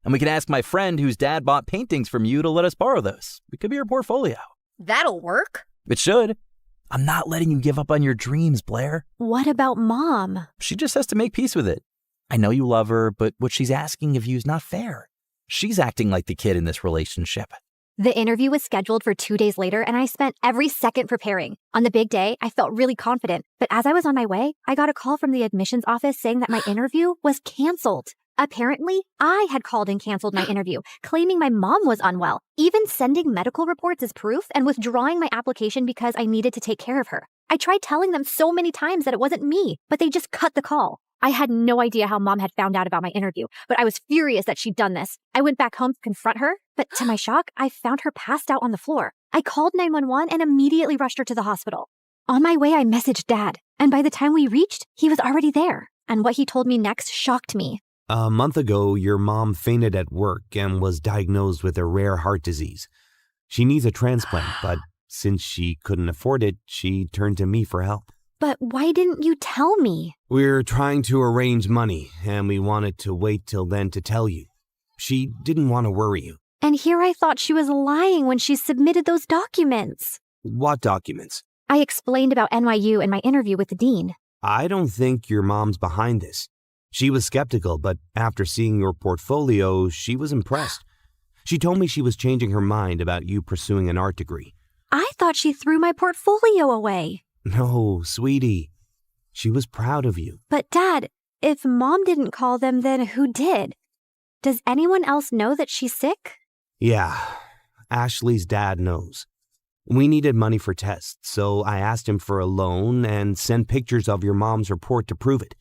And we can ask my friend whose dad bought paintings from you to let us borrow those. It could be your portfolio. That'll work. It should. I'm not letting you give up on your dreams, Blair. What about Mom? She just has to make peace with it. I know you love her, but what she's asking of you is not fair. She's acting like the kid in this relationship. The interview was scheduled for 2 days later, and I spent every second preparing. On the big day, I felt really confident. But as I was on my way, I got a call from the admissions office saying that my interview was canceled. Apparently, I had called and canceled my interview, claiming my mom was unwell, even sending medical reports as proof and withdrawing my application because I needed to take care of her. I tried telling them so many times that it wasn't me, but they just cut the call. I had no idea how Mom had found out about my interview, but I was furious that she'd done this. I went back home to confront her, but to my shock, I found her passed out on the floor. I called 911 and immediately rushed her to the hospital. On my way, I messaged Dad, and by the time we reached, he was already there. And what he told me next shocked me. A month ago, your mom fainted at work and was diagnosed with a rare heart disease. She needs a transplant, but since she couldn't afford it, she turned to me for help. But why didn't you tell me? We're trying to arrange money, and we wanted to wait till then to tell you. She didn't want to worry you. And here I thought she was lying when she submitted those documents. What documents? I explained about NYU and my interview with the dean. I don't think your mom's behind this. She was skeptical, but after seeing your portfolio, she was impressed. She told me she was changing her mind about you pursuing an art degree. I thought she threw my portfolio away. No, sweetie. She was proud of you. But Dad, if Mom didn't call them, then who did? Does anyone else know that she's sick? Yeah, Ashley's dad knows. We needed money for tests, so I asked him for a loan and sent pictures of your mom's report to prove it.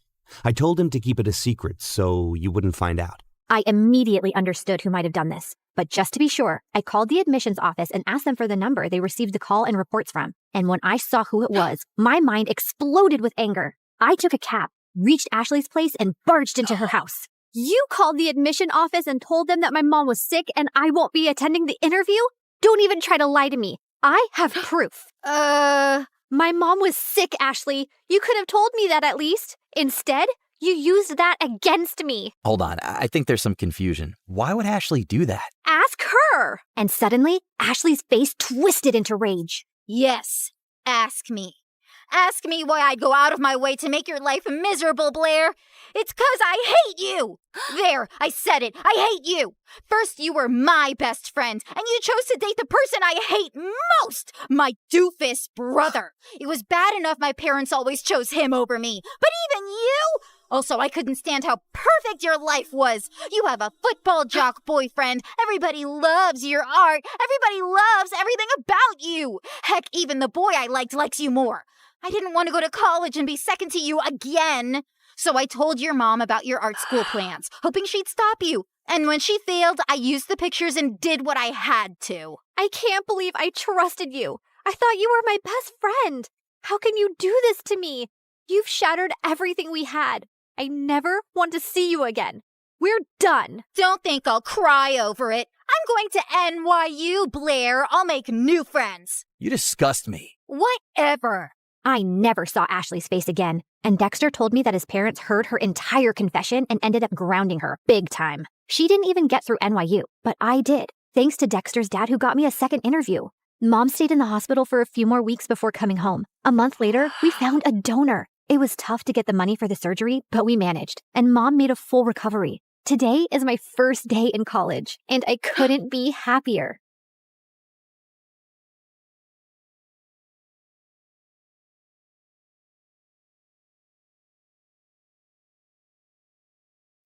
I told him to keep it a secret so you wouldn't find out. I immediately understood who might have done this. But just to be sure, I called the admissions office and asked them for the number they received the call and reports from. And when I saw who it was, my mind exploded with anger. I took a cab, reached Ashley's place, and barged into her house. You called the admission office and told them that my mom was sick and I won't be attending the interview? Don't even try to lie to me. I have proof. My mom was sick, Ashley. You could have told me that at least. Instead, you used that against me. Hold on, I think there's some confusion. Why would Ashley do that? Ask her. And suddenly, Ashley's face twisted into rage. Yes, ask me. Ask me why I'd go out of my way to make your life miserable, Blair. It's 'cause I hate you. There, I said it. I hate you. First, you were my best friend, and you chose to date the person I hate most, my doofus brother. It was bad enough my parents always chose him over me, but even you? Also, I couldn't stand how perfect your life was. You have a football jock boyfriend. Everybody loves your art. Everybody loves everything about you. Heck, even the boy I liked likes you more. I didn't want to go to college and be second to you again. So I told your mom about your art school plans, hoping she'd stop you. And when she failed, I used the pictures and did what I had to. I can't believe I trusted you. I thought you were my best friend. How can you do this to me? You've shattered everything we had. I never want to see you again. We're done. Don't think I'll cry over it. I'm going to NYU, Blair. I'll make new friends. You disgust me. Whatever. I never saw Ashley's face again, and Dexter told me that his parents heard her entire confession and ended up grounding her big time. She didn't even get through NYU, but I did, thanks to Dexter's dad who got me a second interview. Mom stayed in the hospital for a few more weeks before coming home. A month later, we found a donor. It was tough to get the money for the surgery, but we managed, and Mom made a full recovery. Today is my first day in college, and I couldn't be happier.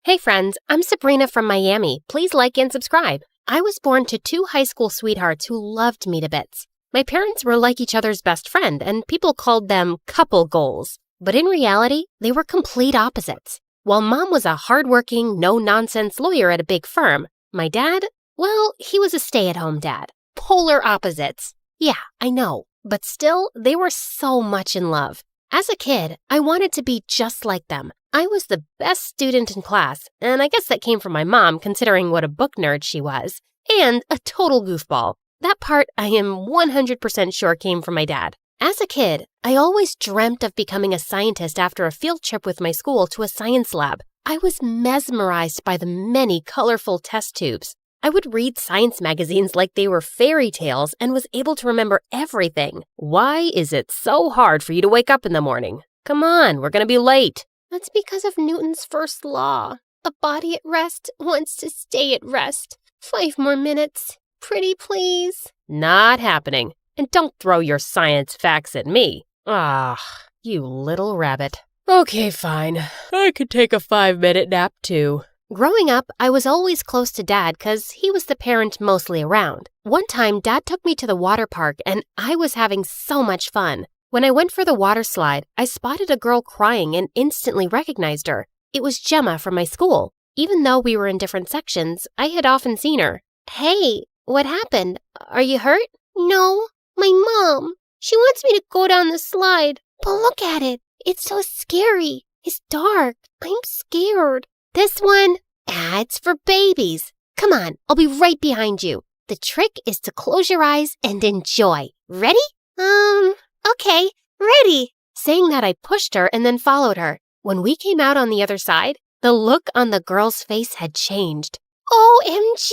Hey friends, I'm Sabrina from Miami. Please like and subscribe. I was born to two high school sweethearts who loved me to bits. My parents were like each other's best friend, and people called them couple goals. But in reality, they were complete opposites. While Mom was a hardworking, no-nonsense lawyer at a big firm, my dad, well, he was a stay-at-home dad. Polar opposites. Yeah, I know, but still, they were so much in love. As a kid, I wanted to be just like them. I was the best student in class, and I guess that came from my mom considering what a book nerd she was, and a total goofball. That part I am 100% sure came from my dad. As a kid, I always dreamt of becoming a scientist after a field trip with my school to a science lab. I was mesmerized by the many colorful test tubes. I would read science magazines like they were fairy tales and was able to remember everything. Why is it so hard for you to wake up in the morning? Come on, we're going to be late. That's because of Newton's first law. A body at rest wants to stay at rest. 5 more minutes. Pretty please. Not happening. And don't throw your science facts at me. Ah, you little rabbit. Okay, fine. I could take a 5-minute nap too. Growing up, I was always close to Dad because he was the parent mostly around. One time, Dad took me to the water park and I was having so much fun. When I went for the water slide, I spotted a girl crying and instantly recognized her. It was Gemma from my school. Even though we were in different sections, I had often seen her. Hey, what happened? Are you hurt? No, my mom. She wants me to go down the slide. But look at it. It's so scary. It's dark. I'm scared. This one? It's for babies. Come on, I'll be right behind you. The trick is to close your eyes and enjoy. Ready? Okay, ready. Saying that, I pushed her and then followed her. When we came out on the other side, the look on the girl's face had changed. OMG!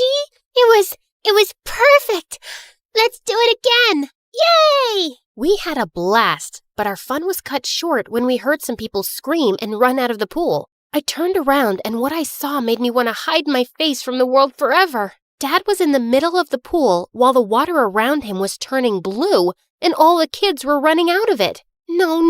It was perfect! Let's do it again! Yay! We had a blast, but our fun was cut short when we heard some people scream and run out of the pool. I turned around and what I saw made me want to hide my face from the world forever. Dad was in the middle of the pool while the water around him was turning blue and all the kids were running out of it. No.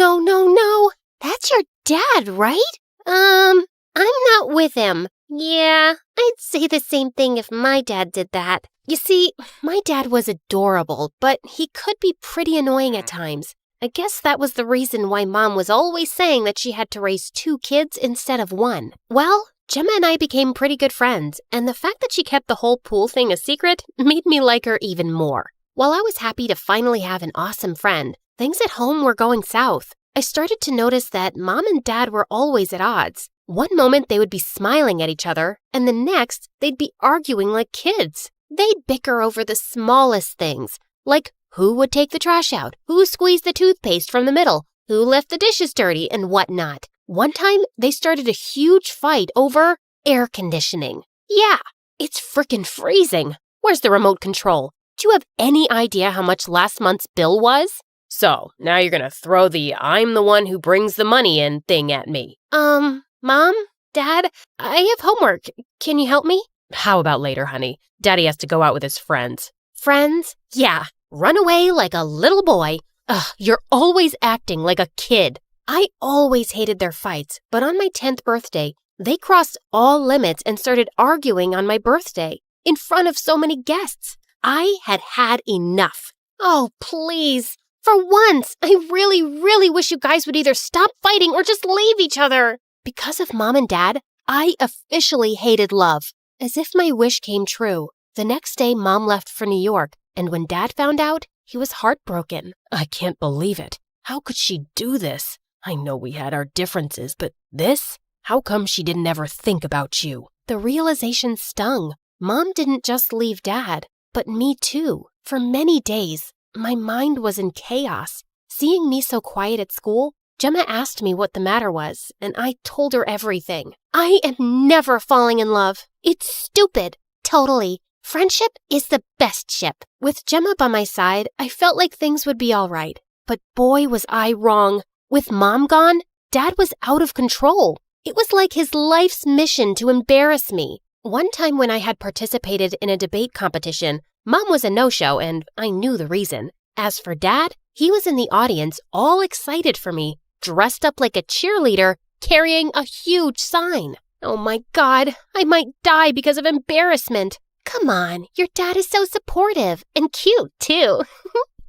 That's your dad, right? I'm not with him. Yeah, I'd say the same thing if my dad did that. You see, my dad was adorable, but he could be pretty annoying at times. I guess that was the reason why Mom was always saying that she had to raise 2 kids instead of 1. Well, Gemma and I became pretty good friends, and the fact that she kept the whole pool thing a secret made me like her even more. While I was happy to finally have an awesome friend, things at home were going south. I started to notice that Mom and Dad were always at odds. One moment they would be smiling at each other, and the next they'd be arguing like kids. They'd bicker over the smallest things, like who would take the trash out, who squeezed the toothpaste from the middle, who left the dishes dirty, and whatnot. One time, they started a huge fight over air conditioning. Yeah, it's frickin' freezing. Where's the remote control? Do you have any idea how much last month's bill was? So, now you're gonna throw the I'm the one who brings the money in thing at me. Mom? Dad? I have homework. Can you help me? How about later, honey? Daddy has to go out with his friends. Friends? Yeah. Run away like a little boy. Ugh, you're always acting like a kid. I always hated their fights, but on my 10th birthday, they crossed all limits and started arguing on my birthday in front of so many guests. I had had enough. Oh, please. For once, I really, really wish you guys would either stop fighting or just leave each other. Because of Mom and Dad, I officially hated love. As if my wish came true. The next day, Mom left for New York, and when Dad found out, he was heartbroken. I can't believe it. How could she do this? I know we had our differences, but this? How come she didn't ever think about you? The realization stung. Mom didn't just leave Dad, but me too. For many days, my mind was in chaos. Seeing me so quiet at school, Gemma asked me what the matter was, and I told her everything. I am never falling in love. It's stupid. Totally. Friendship is the best ship. With Gemma by my side, I felt like things would be all right. But boy, was I wrong. With Mom gone, Dad was out of control. It was like his life's mission to embarrass me. One time when I had participated in a debate competition, Mom was a no-show and I knew the reason. As for Dad, he was in the audience all excited for me, dressed up like a cheerleader, carrying a huge sign. Oh my God, I might die because of embarrassment. Come on, your dad is so supportive and cute too.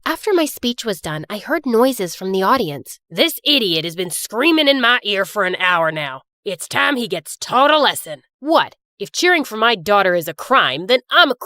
After my speech was done, I heard noises from the audience. This idiot has been screaming in my ear for an hour now. It's time he gets taught a lesson. What? If cheering for my daughter is a crime, then I'm a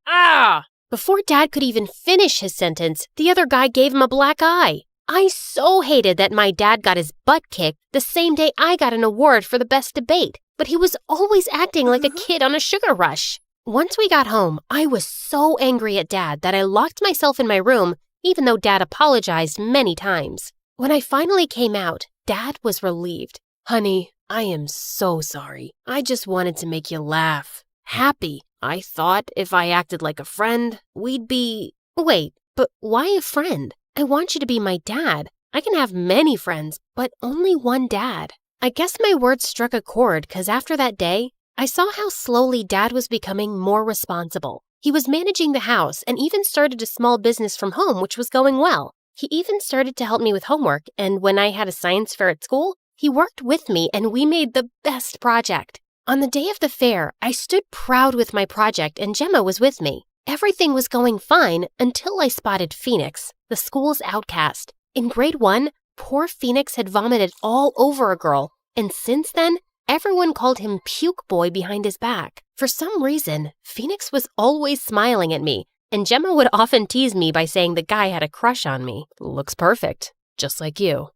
Ah! Before Dad could even finish his sentence, the other guy gave him a black eye. I so hated that my dad got his butt kicked the same day I got an award for the best debate, but he was always acting like a kid on a sugar rush. Once we got home, I was so angry at Dad that I locked myself in my room, even though Dad apologized many times. When I finally came out, Dad was relieved. Honey, I am so sorry. I just wanted to make you laugh. Happy. I thought if I acted like a friend, we'd be... Wait, but why a friend? I want you to be my dad. I can have many friends, but only one dad. I guess my words struck a chord because after that day, I saw how slowly Dad was becoming more responsible. He was managing the house and even started a small business from home, which was going well. He even started to help me with homework, and when I had a science fair at school, he worked with me and we made the best project. On the day of the fair, I stood proud with my project and Gemma was with me. Everything was going fine until I spotted Phoenix, the school's outcast. In grade 1, poor Phoenix had vomited all over a girl, and since then, everyone called him Puke Boy behind his back. For some reason, Phoenix was always smiling at me, and Gemma would often tease me by saying the guy had a crush on me. Looks perfect, just like you.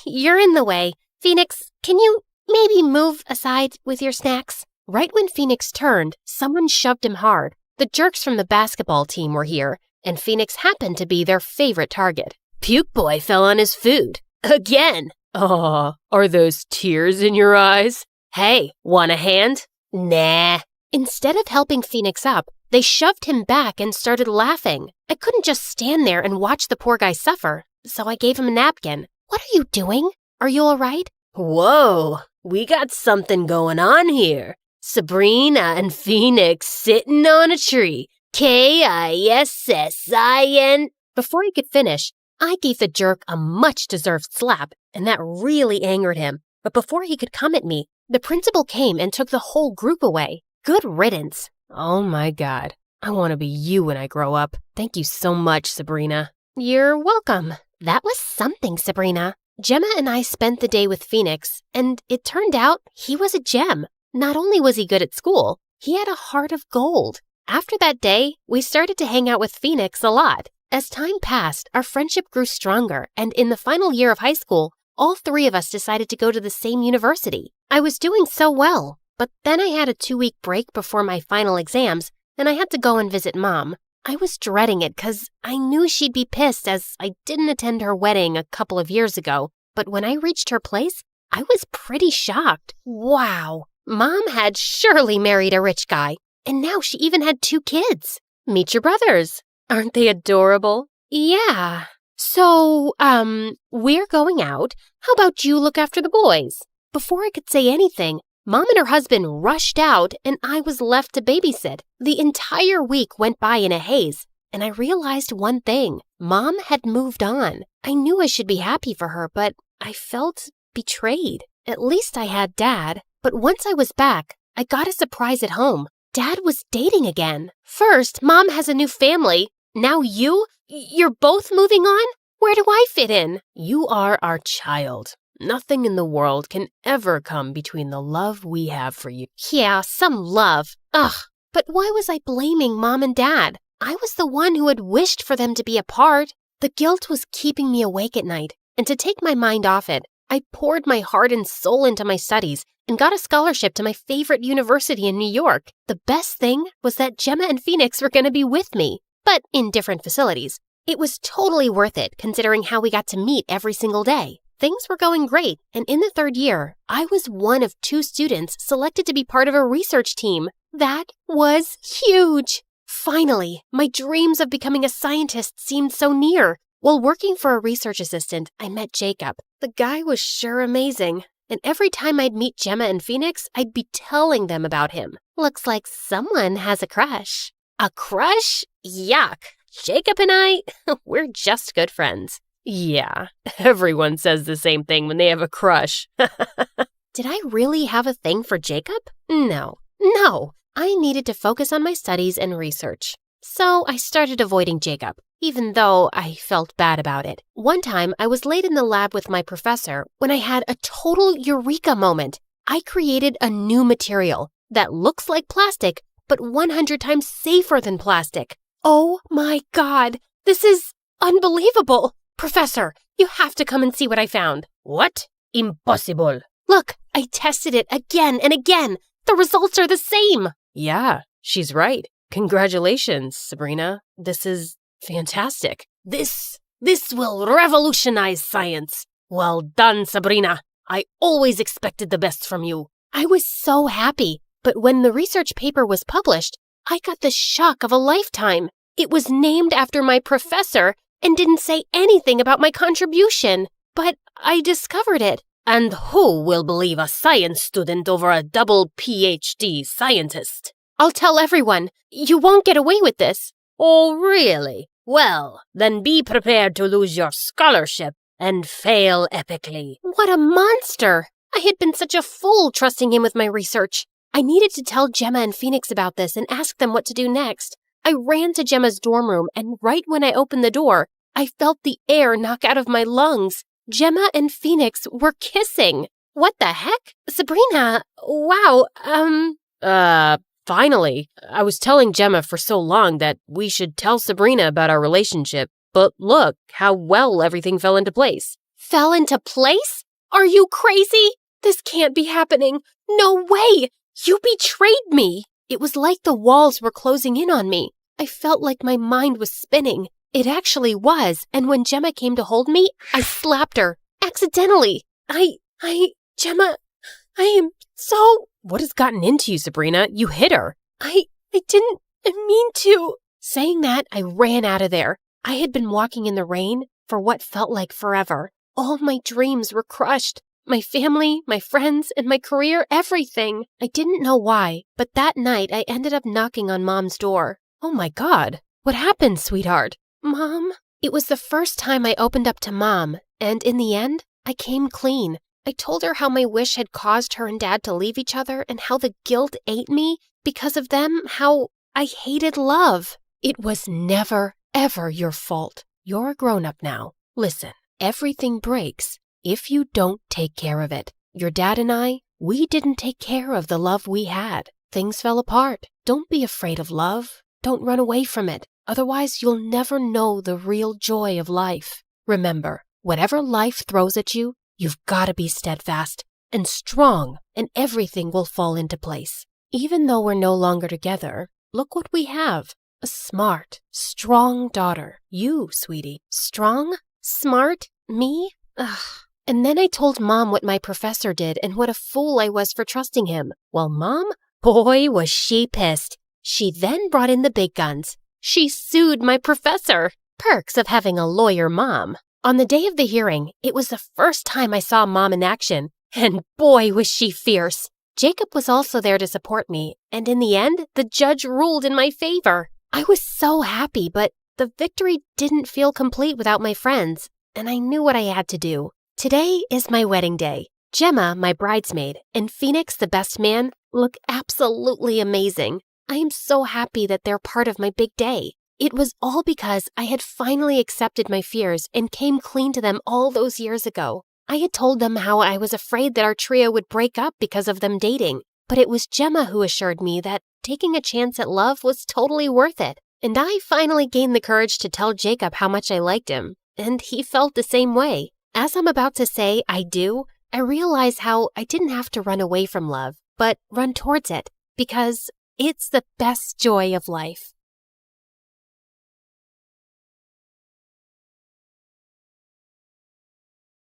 You're in the way. Phoenix, can you maybe move aside with your snacks? Right when Phoenix turned, someone shoved him hard. The jerks from the basketball team were here, and Phoenix happened to be their favorite target. Puke Boy fell on his food. Again! Aw, are those tears in your eyes? Hey, want a hand? Nah. Instead of helping Phoenix up, they shoved him back and started laughing. I couldn't just stand there and watch the poor guy suffer, so I gave him a napkin. What are you doing? Are you all right? Whoa, we got something going on here. Sabrina and Phoenix sitting on a tree. Kissin. Before he could finish, I gave the jerk a much-deserved slap, and that really angered him. But before he could come at me, the principal came and took the whole group away. Good riddance. Oh my God. I want to be you when I grow up. Thank you so much, Sabrina. You're welcome. That was something, Sabrina. Gemma and I spent the day with Phoenix, and it turned out he was a gem. Not only was he good at school, he had a heart of gold. After that day, we started to hang out with Phoenix a lot. As time passed, our friendship grew stronger, and in the final year of high school, all three of us decided to go to the same university. I was doing so well, but then I had a 2-week break before my final exams, and I had to go and visit Mom. I was dreading it because I knew she'd be pissed as I didn't attend her wedding a couple of years ago. But when I reached her place, I was pretty shocked. Wow, Mom had surely married a rich guy, and now she even had 2 kids. Meet your brothers. Aren't they adorable? Yeah. So, we're going out. How about you look after the boys? Before I could say anything, Mom and her husband rushed out, and I was left to babysit. The entire week went by in a haze, and I realized one thing. Mom had moved on. I knew I should be happy for her, but I felt betrayed. At least I had Dad. But once I was back, I got a surprise at home. Dad was dating again. First, Mom has a new family. Now you're both moving on? Where do I fit in? You are our child. Nothing in the world can ever come between the love we have for you. Yeah, some love. Ugh. But why was I blaming Mom and Dad? I was the one who had wished for them to be apart. The guilt was keeping me awake at night, and to take my mind off it, I poured my heart and soul into my studies and got a scholarship to my favorite university in New York. The best thing was that Gemma and Phoenix were going to be with me, but in different facilities. It was totally worth it considering how we got to meet every single day. Things were going great, and in the 3rd year, I was one of 2 students selected to be part of a research team. That was huge! Finally, my dreams of becoming a scientist seemed so near. While working for a research assistant, I met Jacob. The guy was sure amazing, and every time I'd meet Gemma and Phoenix, I'd be telling them about him. Looks like someone has a crush. A crush? Yuck! Jacob and I, we're just good friends. Yeah, everyone says the same thing when they have a crush. Did I really have a thing for Jacob? No. I needed to focus on my studies and research. So I started avoiding Jacob, even though I felt bad about it. One time, I was late in the lab with my professor when I had a total eureka moment. I created a new material that looks like plastic, but 100 times safer than plastic. Oh my God, this is unbelievable. Professor, you have to come and see what I found. What? Impossible. Look, I tested it again and again. The results are the same. Yeah, she's right. Congratulations, Sabrina. This is fantastic. This will revolutionize science. Well done, Sabrina. I always expected the best from you. I was so happy, but when the research paper was published, I got the shock of a lifetime. It was named after my professor and didn't say anything about my contribution. But I discovered it. And who will believe a science student over a double PhD scientist? I'll tell everyone. You won't get away with this. Oh, really? Well, then be prepared to lose your scholarship and fail epically. What a monster! I had been such a fool trusting him with my research. I needed to tell Gemma and Phoenix about this and ask them what to do next. I ran to Gemma's dorm room, and right when I opened the door, I felt the air knock out of my lungs. Gemma and Phoenix were kissing. What the heck? Sabrina, wow, finally. I was telling Gemma for so long that we should tell Sabrina about our relationship, but look how well everything fell into place. Fell into place? Are you crazy? This can't be happening. No way! You betrayed me! It was like the walls were closing in on me. I felt like my mind was spinning. It actually was, and when Gemma came to hold me, I slapped her. Accidentally. Gemma, I am so... What has gotten into you, Sabrina? You hit her. I didn't mean to. Saying that, I ran out of there. I had been walking in the rain for what felt like forever. All my dreams were crushed. My family, my friends, and my career, everything. I didn't know why, but that night I ended up knocking on Mom's door. Oh my God. What happened, sweetheart? Mom? It was the first time I opened up to Mom, and in the end, I came clean. I told her how my wish had caused her and Dad to leave each other and how the guilt ate me because of them, how I hated love. It was never, ever your fault. You're a grown-up now. Listen, everything breaks if you don't take care of it. Your dad and I, we didn't take care of the love we had. Things fell apart. Don't be afraid of love. Don't run away from it. Otherwise, you'll never know the real joy of life. Remember, whatever life throws at you, you've got to be steadfast and strong, and everything will fall into place. Even though we're no longer together, look what we have. A smart, strong daughter. You, sweetie. Strong? Smart? Me? Ugh. And then I told Mom what my professor did and what a fool I was for trusting him. Well, Mom, boy, was she pissed. She then brought in the big guns. She sued my professor. Perks of having a lawyer mom. On the day of the hearing, it was the first time I saw Mom in action. And boy, was she fierce. Jacob was also there to support me, and in the end, the judge ruled in my favor. I was so happy, but the victory didn't feel complete without my friends, and I knew what I had to do. Today is my wedding day. Gemma, my bridesmaid, and Phoenix, the best man, look absolutely amazing. I am so happy that they're part of my big day. It was all because I had finally accepted my fears and came clean to them all those years ago. I had told them how I was afraid that our trio would break up because of them dating, but it was Gemma who assured me that taking a chance at love was totally worth it. And I finally gained the courage to tell Jacob how much I liked him, and he felt the same way. As I'm about to say I do, I realize how I didn't have to run away from love, but run towards it, because it's the best joy of life.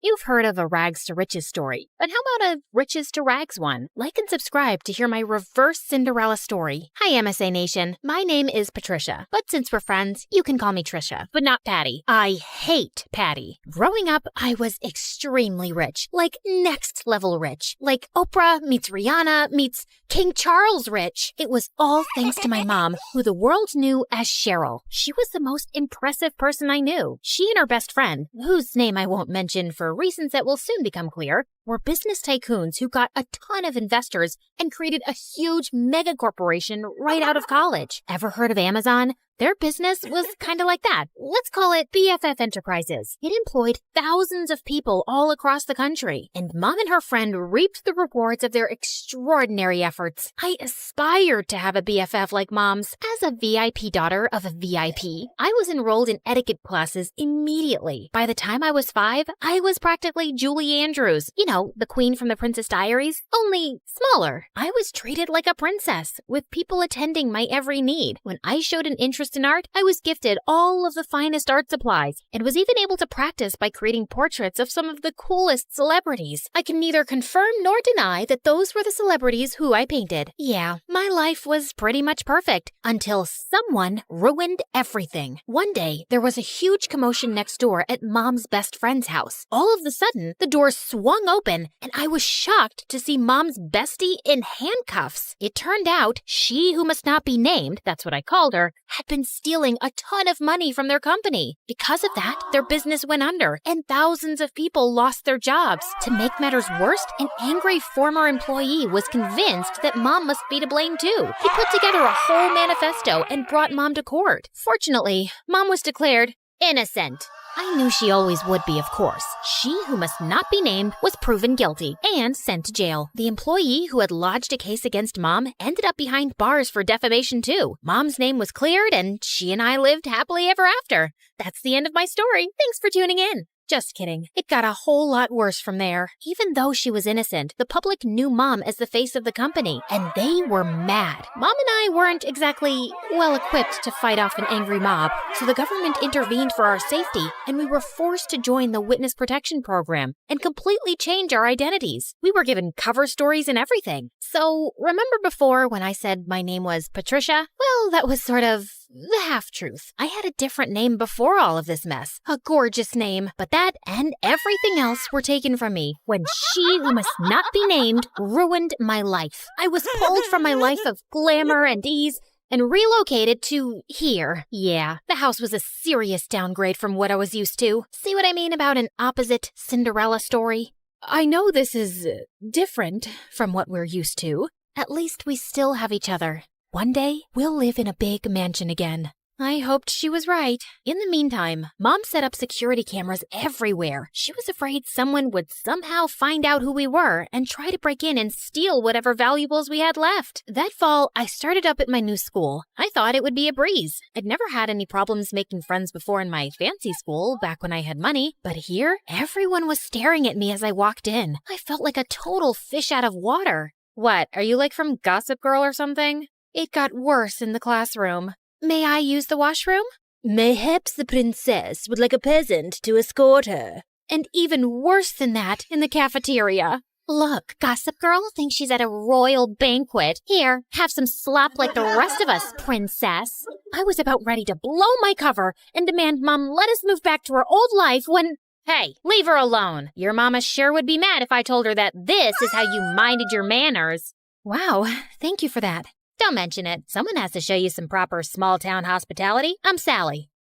You've heard of a rags to riches story, but how about a riches to rags one? Like and subscribe to hear my reverse Cinderella story. Hi, MSA Nation. My name is Patricia, but since we're friends, you can call me Trisha, but not Patty. I hate Patty. Growing up, I was extremely rich, like next level rich, like Oprah meets Rihanna meets King Charles rich. It was all thanks to my mom, who the world knew as Cheryl. She was the most impressive person I knew. She and her best friend, whose name I won't mention for reasons that will soon become clear, were business tycoons who got a ton of investors and created a huge mega corporation right out of college. Ever heard of Amazon? Their business was kind of like that. Let's call it BFF Enterprises. It employed thousands of people all across the country, and Mom and her friend reaped the rewards of their extraordinary efforts. I aspired to have a BFF like Mom's. As a VIP daughter of a VIP, I was enrolled in etiquette classes immediately. By the time I was 5, I was practically Julie Andrews. You know, the queen from the Princess Diaries, only smaller. I was treated like a princess, with people attending my every need. When I showed an interest in art, I was gifted all of the finest art supplies and was even able to practice by creating portraits of some of the coolest celebrities. I can neither confirm nor deny that those were the celebrities who I painted. Yeah, my life was pretty much perfect until someone ruined everything. One day, there was a huge commotion next door at Mom's best friend's house. All of a sudden, the door swung open and I was shocked to see Mom's bestie in handcuffs. It turned out she who must not be named, that's what I called her, had been stealing a ton of money from their company. Because of that, their business went under and thousands of people lost their jobs. To make matters worse, an angry former employee was convinced that Mom must be to blame too. He put together a whole manifesto and brought Mom to court. Fortunately, Mom was declared innocent. I knew she always would be, of course. She who must not be named was proven guilty and sent to jail. The employee who had lodged a case against Mom ended up behind bars for defamation too. Mom's name was cleared and she and I lived happily ever after. That's the end of my story. Thanks for tuning in. Just kidding. It got a whole lot worse from there. Even though she was innocent, the public knew Mom as the face of the company, and they were mad. Mom and I weren't exactly well-equipped to fight off an angry mob, so the government intervened for our safety, and we were forced to join the Witness Protection Program and completely change our identities. We were given cover stories and everything. So, remember before when I said my name was Patricia? Well, that was sort of the half-truth. I had a different name before all of this mess. A gorgeous name. But that and everything else were taken from me when she who must not be named ruined my life. I was pulled from my life of glamour and ease and relocated to here. Yeah, the house was a serious downgrade from what I was used to. See what I mean about an opposite Cinderella story? I know this is different from what we're used to. At least we still have each other. One day, we'll live in a big mansion again. I hoped she was right. In the meantime, Mom set up security cameras everywhere. She was afraid someone would somehow find out who we were and try to break in and steal whatever valuables we had left. That fall, I started up at my new school. I thought it would be a breeze. I'd never had any problems making friends before in my fancy school, back when I had money. But here, everyone was staring at me as I walked in. I felt like a total fish out of water. What, are you like from Gossip Girl or something? It got worse in the classroom. May I use the washroom? Mayhaps the princess would like a peasant to escort her. And even worse than that, in the cafeteria. Look, Gossip Girl thinks she's at a royal banquet. Here, have some slop like the rest of us, princess. I was about ready to blow my cover and demand Mom let us move back to our old life when... Hey, leave her alone. Your mama sure would be mad if I told her that this is how you minded your manners. Wow, thank you for that. Don't mention it. Someone has to show you some proper small-town hospitality. I'm Sally.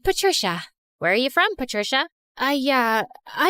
Patricia. Where are you from, Patricia? I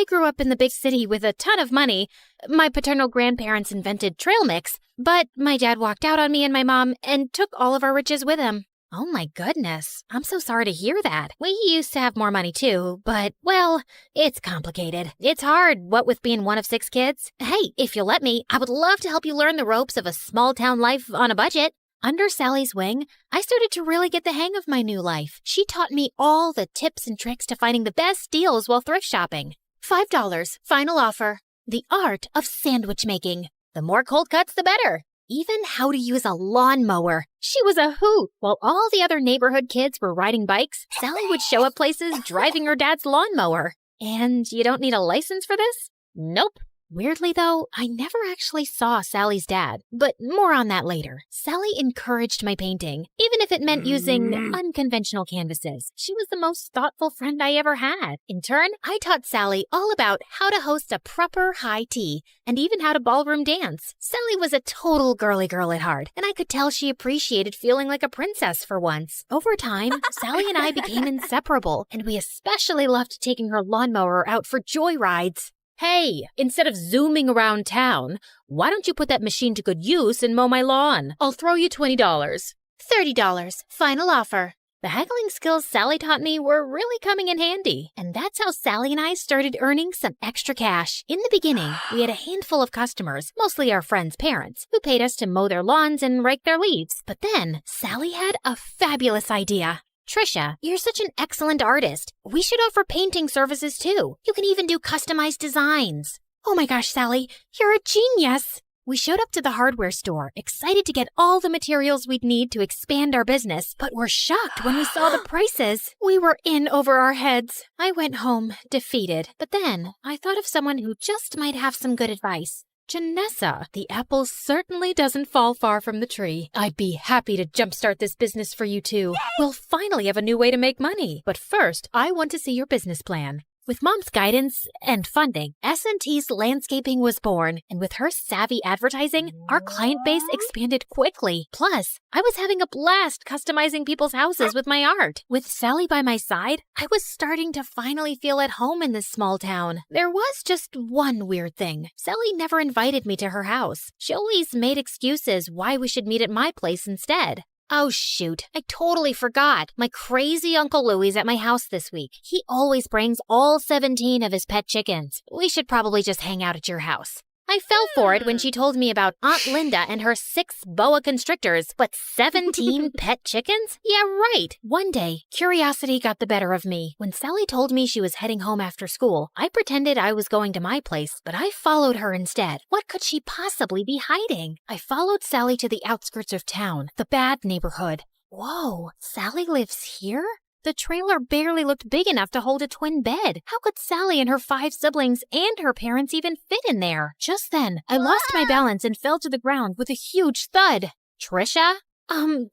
grew up in the big city with a ton of money. My paternal grandparents invented trail mix, but my dad walked out on me and my mom and took all of our riches with him. Oh my goodness. I'm so sorry to hear that. We used to have more money too, but, well, it's complicated. It's hard, what with being one of 6 kids. Hey, if you'll let me, I would love to help you learn the ropes of a small-town life on a budget. Under Sally's wing, I started to really get the hang of my new life. She taught me all the tips and tricks to finding the best deals while thrift shopping. $5, final offer. The art of sandwich making. The more cold cuts, the better. Even how to use a lawnmower. She was a hoot. While all the other neighborhood kids were riding bikes, Sally would show up places driving her dad's lawnmower. And you don't need a license for this? Nope. Weirdly, though, I never actually saw Sally's dad, but more on that later. Sally encouraged my painting, even if it meant using unconventional canvases. She was the most thoughtful friend I ever had. In turn, I taught Sally all about how to host a proper high tea, and even how to ballroom dance. Sally was a total girly girl at heart, and I could tell she appreciated feeling like a princess for once. Over time, Sally and I became inseparable, and we especially loved taking her lawnmower out for joyrides. Hey, instead of zooming around town, why don't you put that machine to good use and mow my lawn? I'll throw you $20. $30, final offer. The haggling skills Sally taught me were really coming in handy, and that's how Sally and I started earning some extra cash. In the beginning, we had a handful of customers, mostly our friends' parents, who paid us to mow their lawns and rake their leaves. But then, Sally had a fabulous idea. Trisha, you're such an excellent artist. We should offer painting services too. You can even do customized designs. Oh my gosh, Sally, you're a genius. We showed up to the hardware store, excited to get all the materials we'd need to expand our business, but were shocked when we saw the prices. We were in over our heads. I went home, defeated. But then, I thought of someone who just might have some good advice. Janessa, the apple certainly doesn't fall far from the tree. I'd be happy to jumpstart this business for you too. We'll finally have a new way to make money. But first, I want to see your business plan. With Mom's guidance and funding, S&T's Landscaping was born, and with her savvy advertising, our client base expanded quickly. Plus, I was having a blast customizing people's houses with my art. With Sally by my side, I was starting to finally feel at home in this small town. There was just one weird thing. Sally never invited me to her house. She always made excuses why we should meet at my place instead. Oh shoot, I totally forgot. My crazy Uncle Louie's at my house this week. He always brings all 17 of his pet chickens. We should probably just hang out at your house. I fell for it when she told me about Aunt Linda and her 6 boa constrictors, but 17 pet chickens? Yeah, right. One day, curiosity got the better of me. When Sally told me she was heading home after school, I pretended I was going to my place, but I followed her instead. What could she possibly be hiding? I followed Sally to the outskirts of town, the bad neighborhood. Whoa, Sally lives here? The trailer barely looked big enough to hold a twin bed. How could Sally and her 5 siblings and her parents even fit in there? Just then, I lost my balance and fell to the ground with a huge thud. Trisha?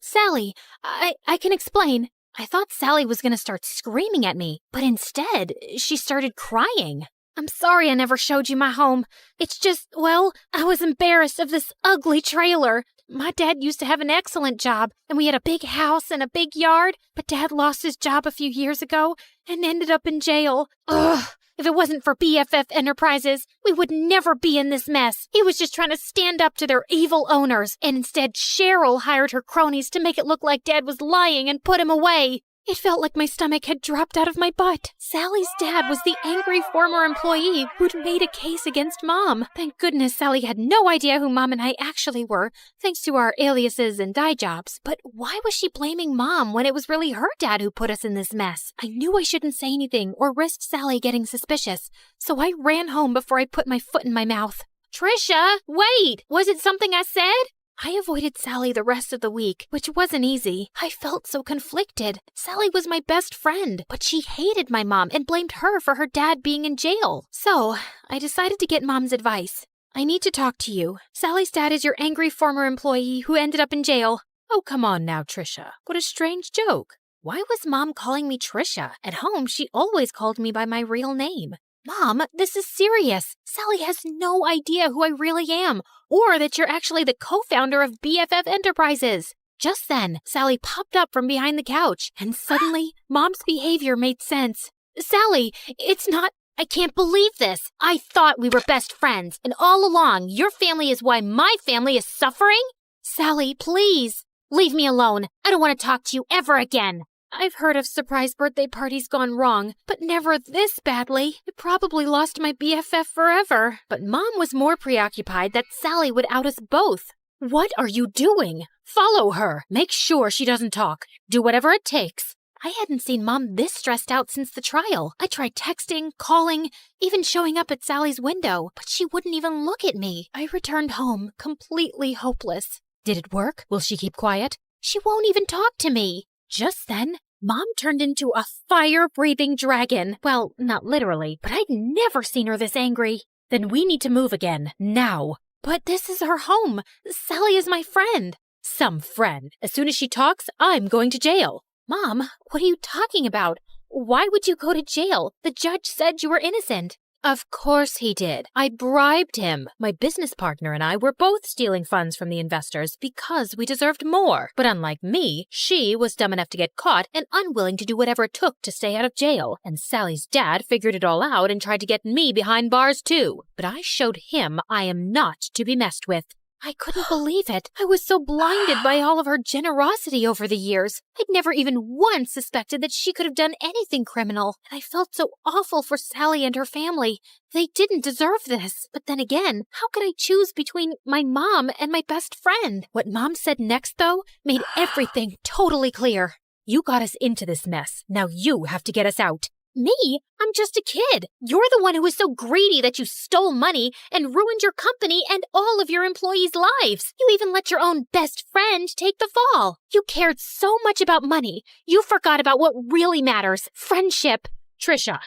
Sally, I can explain. I thought Sally was gonna start screaming at me, but instead, she started crying. I'm sorry I never showed you my home. It's just, well, I was embarrassed of this ugly trailer. My dad used to have an excellent job, and we had a big house and a big yard, but Dad lost his job a few years ago and ended up in jail. Ugh! If it wasn't for BFF Enterprises, we would never be in this mess. He was just trying to stand up to their evil owners, and instead Cheryl hired her cronies to make it look like Dad was lying and put him away. It felt like my stomach had dropped out of my butt. Sally's dad was the angry former employee who'd made a case against Mom. Thank goodness Sally had no idea who Mom and I actually were, thanks to our aliases and dye jobs. But why was she blaming Mom when it was really her dad who put us in this mess? I knew I shouldn't say anything or risk Sally getting suspicious, so I ran home before I put my foot in my mouth. Trisha, wait! Was it something I said? I avoided Sally the rest of the week, which wasn't easy. I felt so conflicted. Sally was my best friend, but she hated my mom and blamed her for her dad being in jail. So, I decided to get Mom's advice. I need to talk to you. Sally's dad is your angry former employee who ended up in jail. Oh, come on now, Trisha. What a strange joke. Why was Mom calling me Trisha? At home, she always called me by my real name. Mom, this is serious. Sally has no idea who I really am, or that you're actually the co-founder of BFF Enterprises. Just then, Sally popped up from behind the couch, and suddenly, Mom's behavior made sense. Sally, it's not... I can't believe this. I thought we were best friends, and all along, your family is why my family is suffering? Sally, please, leave me alone. I don't want to talk to you ever again. I've heard of surprise birthday parties gone wrong, but never this badly. I probably lost my BFF forever. But Mom was more preoccupied that Sally would out us both. What are you doing? Follow her. Make sure she doesn't talk. Do whatever it takes. I hadn't seen Mom this stressed out since the trial. I tried texting, calling, even showing up at Sally's window, but she wouldn't even look at me. I returned home completely hopeless. Did it work? Will she keep quiet? She won't even talk to me. Just then, Mom turned into a fire-breathing dragon. Well, not literally, but I'd never seen her this angry. Then we need to move again, now. But this is her home. Sally is my friend. Some friend. As soon as she talks, I'm going to jail. Mom, what are you talking about? Why would you go to jail? The judge said you were innocent. Of course he did. I bribed him. My business partner and I were both stealing funds from the investors because we deserved more. But unlike me, she was dumb enough to get caught and unwilling to do whatever it took to stay out of jail. And Sally's dad figured it all out and tried to get me behind bars too. But I showed him I am not to be messed with. I couldn't believe it. I was so blinded by all of her generosity over the years. I'd never even once suspected that she could have done anything criminal. And I felt so awful for Sally and her family. They didn't deserve this. But then again, how could I choose between my mom and my best friend? What Mom said next, though, made everything totally clear. You got us into this mess. Now you have to get us out. Me? I'm just a kid. You're the one who was so greedy that you stole money and ruined your company and all of your employees' lives. You even let your own best friend take the fall. You cared so much about money, you forgot about what really matters, friendship. Trisha,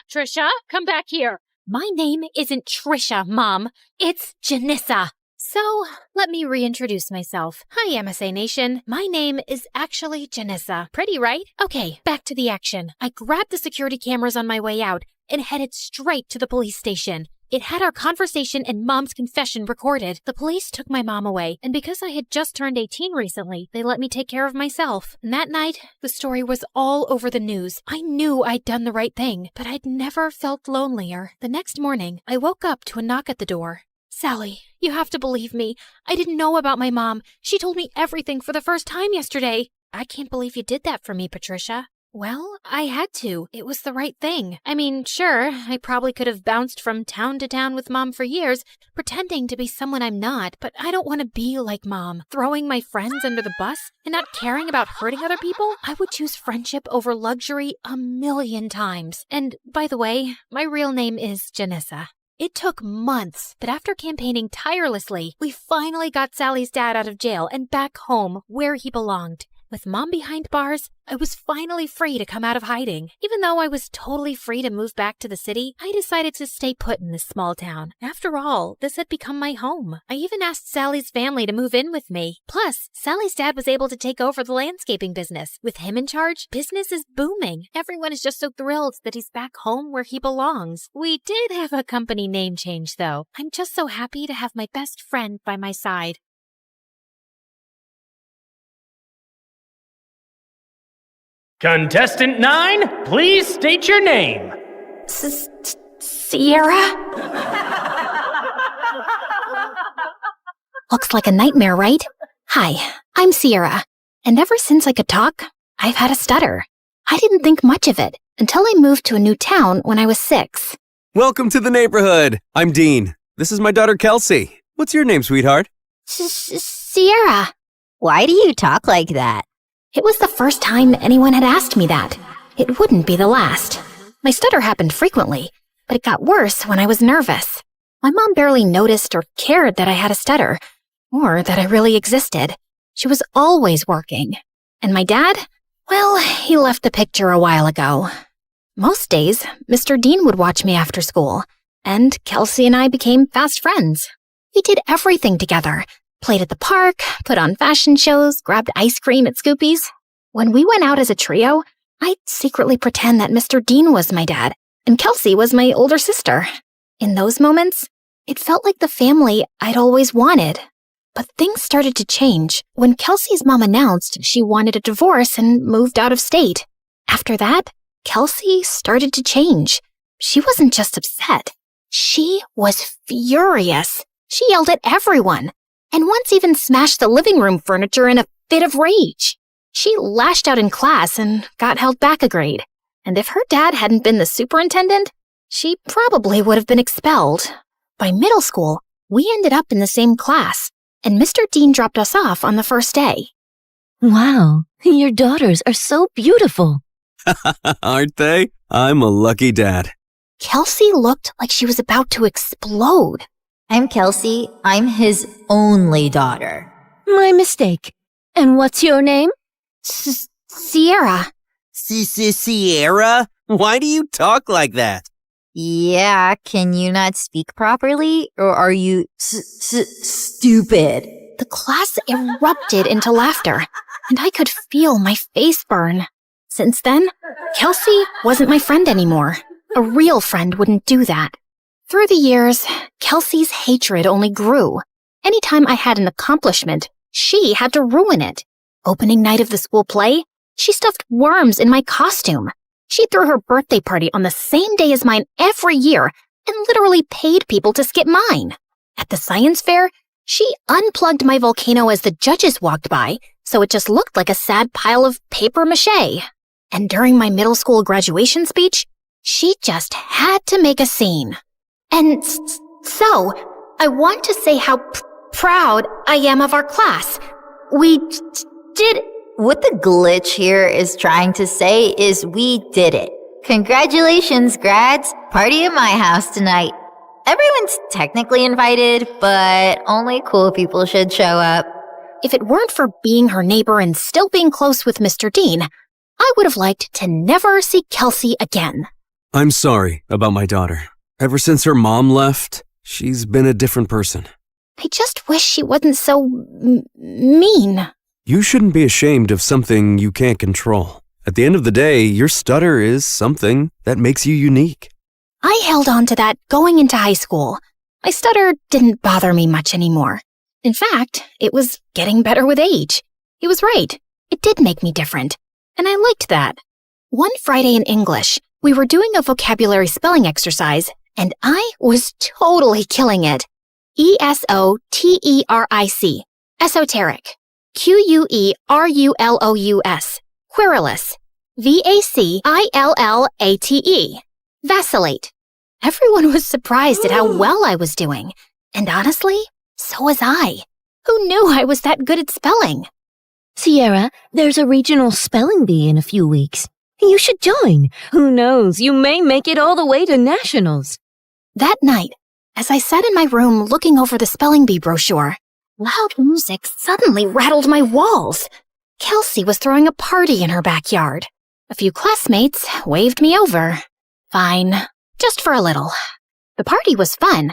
come back here. My name isn't Trisha, Mom. It's Janissa. So, let me reintroduce myself. Hi, MSA Nation. My name is actually Janissa. Pretty, right? Okay, back to the action. I grabbed the security cameras on my way out and headed straight to the police station. It had our conversation and Mom's confession recorded. The police took my mom away, and because I had just turned 18 recently, they let me take care of myself. And that night, the story was all over the news. I knew I'd done the right thing, but I'd never felt lonelier. The next morning, I woke up to a knock at the door. Sally, you have to believe me. I didn't know about my mom. She told me everything for the first time yesterday. I can't believe you did that for me, Patricia. Well, I had to. It was the right thing. I mean, sure, I probably could have bounced from town to town with Mom for years, pretending to be someone I'm not, but I don't want to be like Mom, throwing my friends under the bus and not caring about hurting other people. I would choose friendship over luxury 1,000,000 times. And by the way, my real name is Janissa. It took months, but after campaigning tirelessly, we finally got Sally's dad out of jail and back home where he belonged. With Mom behind bars, I was finally free to come out of hiding. Even though I was totally free to move back to the city, I decided to stay put in this small town. After all, this had become my home. I even asked Sally's family to move in with me. Plus, Sally's dad was able to take over the landscaping business. With him in charge, business is booming. Everyone is just so thrilled that he's back home where he belongs. We did have a company name change, though. I'm just so happy to have my best friend by my side. Contestant 9, please state your name. Sierra? Looks like a nightmare, right? Hi, I'm Sierra, and ever since I could talk, I've had a stutter. I didn't think much of it until I moved to a new town when I was 6. Welcome to the neighborhood. I'm Dean. This is my daughter, Kelsey. What's your name, sweetheart? Sierra. Why do you talk like that? It was the first time anyone had asked me that. It wouldn't be the last. My stutter happened frequently, but it got worse when I was nervous. My mom barely noticed or cared that I had a stutter, or that I really existed. She was always working. And my dad? Well, he left the picture a while ago. Most days, Mr. Dean would watch me after school, and Kelsey and I became fast friends. We did everything together. Played at the park, put on fashion shows, grabbed ice cream at Scoopy's. When we went out as a trio, I'd secretly pretend that Mr. Dean was my dad, and Kelsey was my older sister. In those moments, it felt like the family I'd always wanted. But things started to change when Kelsey's mom announced she wanted a divorce and moved out of state. After that, Kelsey started to change. She wasn't just upset. She was furious. She yelled at everyone, and once even smashed the living room furniture in a fit of rage. She lashed out in class and got held back a grade. And if her dad hadn't been the superintendent, she probably would have been expelled. By middle school, we ended up in the same class, and Mr. Dean dropped us off on the first day. Wow, your daughters are so beautiful. Aren't they? I'm a lucky dad. Kelsey looked like she was about to explode. I'm Kelsey. I'm his only daughter. My mistake. And what's your name? Sierra. Sierra? Why do you talk like that? Yeah, can you not speak properly? Or are you stupid? The class erupted into laughter, and I could feel my face burn. Since then, Kelsey wasn't my friend anymore. A real friend wouldn't do that. Through the years, Kelsey's hatred only grew. Anytime I had an accomplishment, she had to ruin it. Opening night of the school play, she stuffed worms in my costume. She threw her birthday party on the same day as mine every year and literally paid people to skip mine. At the science fair, she unplugged my volcano as the judges walked by, so it just looked like a sad pile of paper mache. And during my middle school graduation speech, she just had to make a scene. And so, I want to say how proud I am of our class. We did... What the glitch here is trying to say is we did it. Congratulations, grads. Party at my house tonight. Everyone's technically invited, but only cool people should show up. If it weren't for being her neighbor and still being close with Mr. Dean, I would have liked to never see Kelsey again. I'm sorry about my daughter. Ever since her mom left, she's been a different person. I just wish she wasn't so mean. You shouldn't be ashamed of something you can't control. At the end of the day, your stutter is something that makes you unique. I held on to that going into high school. My stutter didn't bother me much anymore. In fact, it was getting better with age. He was right. It did make me different. And I liked that. One Friday in English, we were doing a vocabulary spelling exercise, and I was totally killing it. ESOTERIC. Esoteric. QUERULOUS. Querulous. VACILLATE. Vacillate. Everyone was surprised at how well I was doing. And honestly, so was I. Who knew I was that good at spelling? Sierra, there's a regional spelling bee in a few weeks. You should join. Who knows, you may make it all the way to nationals. That night, as I sat in my room looking over the spelling bee brochure, loud music suddenly rattled my walls. Kelsey was throwing a party in her backyard. A few classmates waved me over. Fine, just for a little. The party was fun,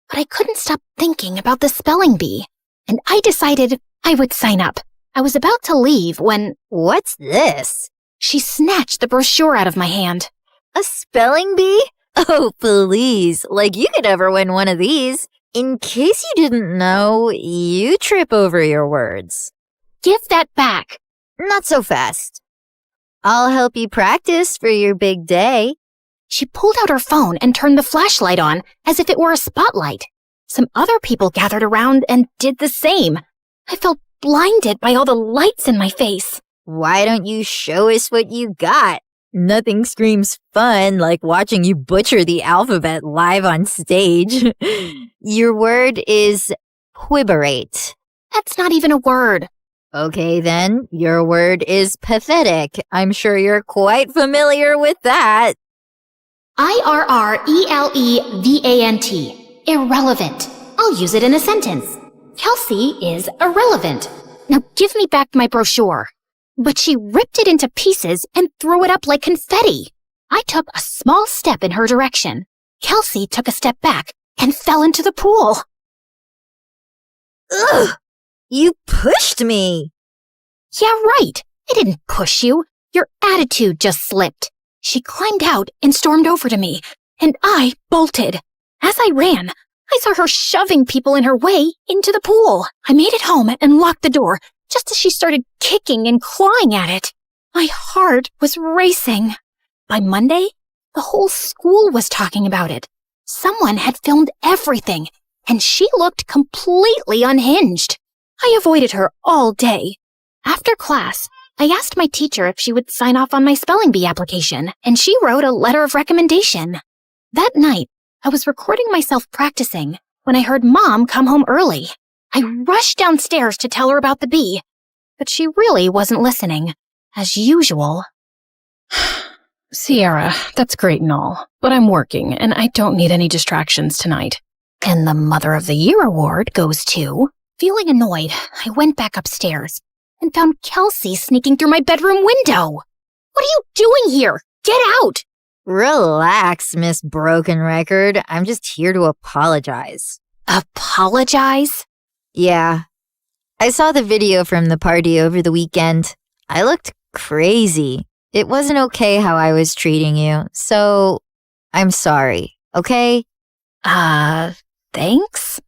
but I couldn't stop thinking about the spelling bee, and I decided I would sign up. I was about to leave when... What's this? She snatched the brochure out of my hand. A spelling bee? Oh, please. Like you could ever win one of these. In case you didn't know, you trip over your words. Give that back. Not so fast. I'll help you practice for your big day. She pulled out her phone and turned the flashlight on as if it were a spotlight. Some other people gathered around and did the same. I felt blinded by all the lights in my face. Why don't you show us what you got? Nothing screams fun like watching you butcher the alphabet live on stage. Your word is quiberate. That's not even a word. Okay then, your word is pathetic. I'm sure you're quite familiar with that. IRRELEVANT. Irrelevant. I'll use it in a sentence. Kelsey is irrelevant. Now give me back my brochure. But she ripped it into pieces and threw it up like confetti. I took a small step in her direction. Kelsey took a step back and fell into the pool. Ugh! You pushed me! Yeah, right. I didn't push you. Your attitude just slipped. She climbed out and stormed over to me, and I bolted. As I ran, I saw her shoving people in her way into the pool. I made it home and locked the door just as she started kicking and clawing at it. My heart was racing. By Monday, the whole school was talking about it. Someone had filmed everything, and she looked completely unhinged. I avoided her all day. After class, I asked my teacher if she would sign off on my spelling bee application, and she wrote a letter of recommendation. That night, I was recording myself practicing when I heard Mom come home early. I rushed downstairs to tell her about the bee, but she really wasn't listening, as usual. Sierra, that's great and all, but I'm working and I don't need any distractions tonight. And the Mother of the Year award goes to... Feeling annoyed, I went back upstairs and found Kelsey sneaking through my bedroom window. What are you doing here? Get out! Relax, Miss Broken Record. I'm just here to apologize. Apologize? Yeah. I saw the video from the party over the weekend. I looked crazy. It wasn't okay how I was treating you, so I'm sorry, okay? Thanks?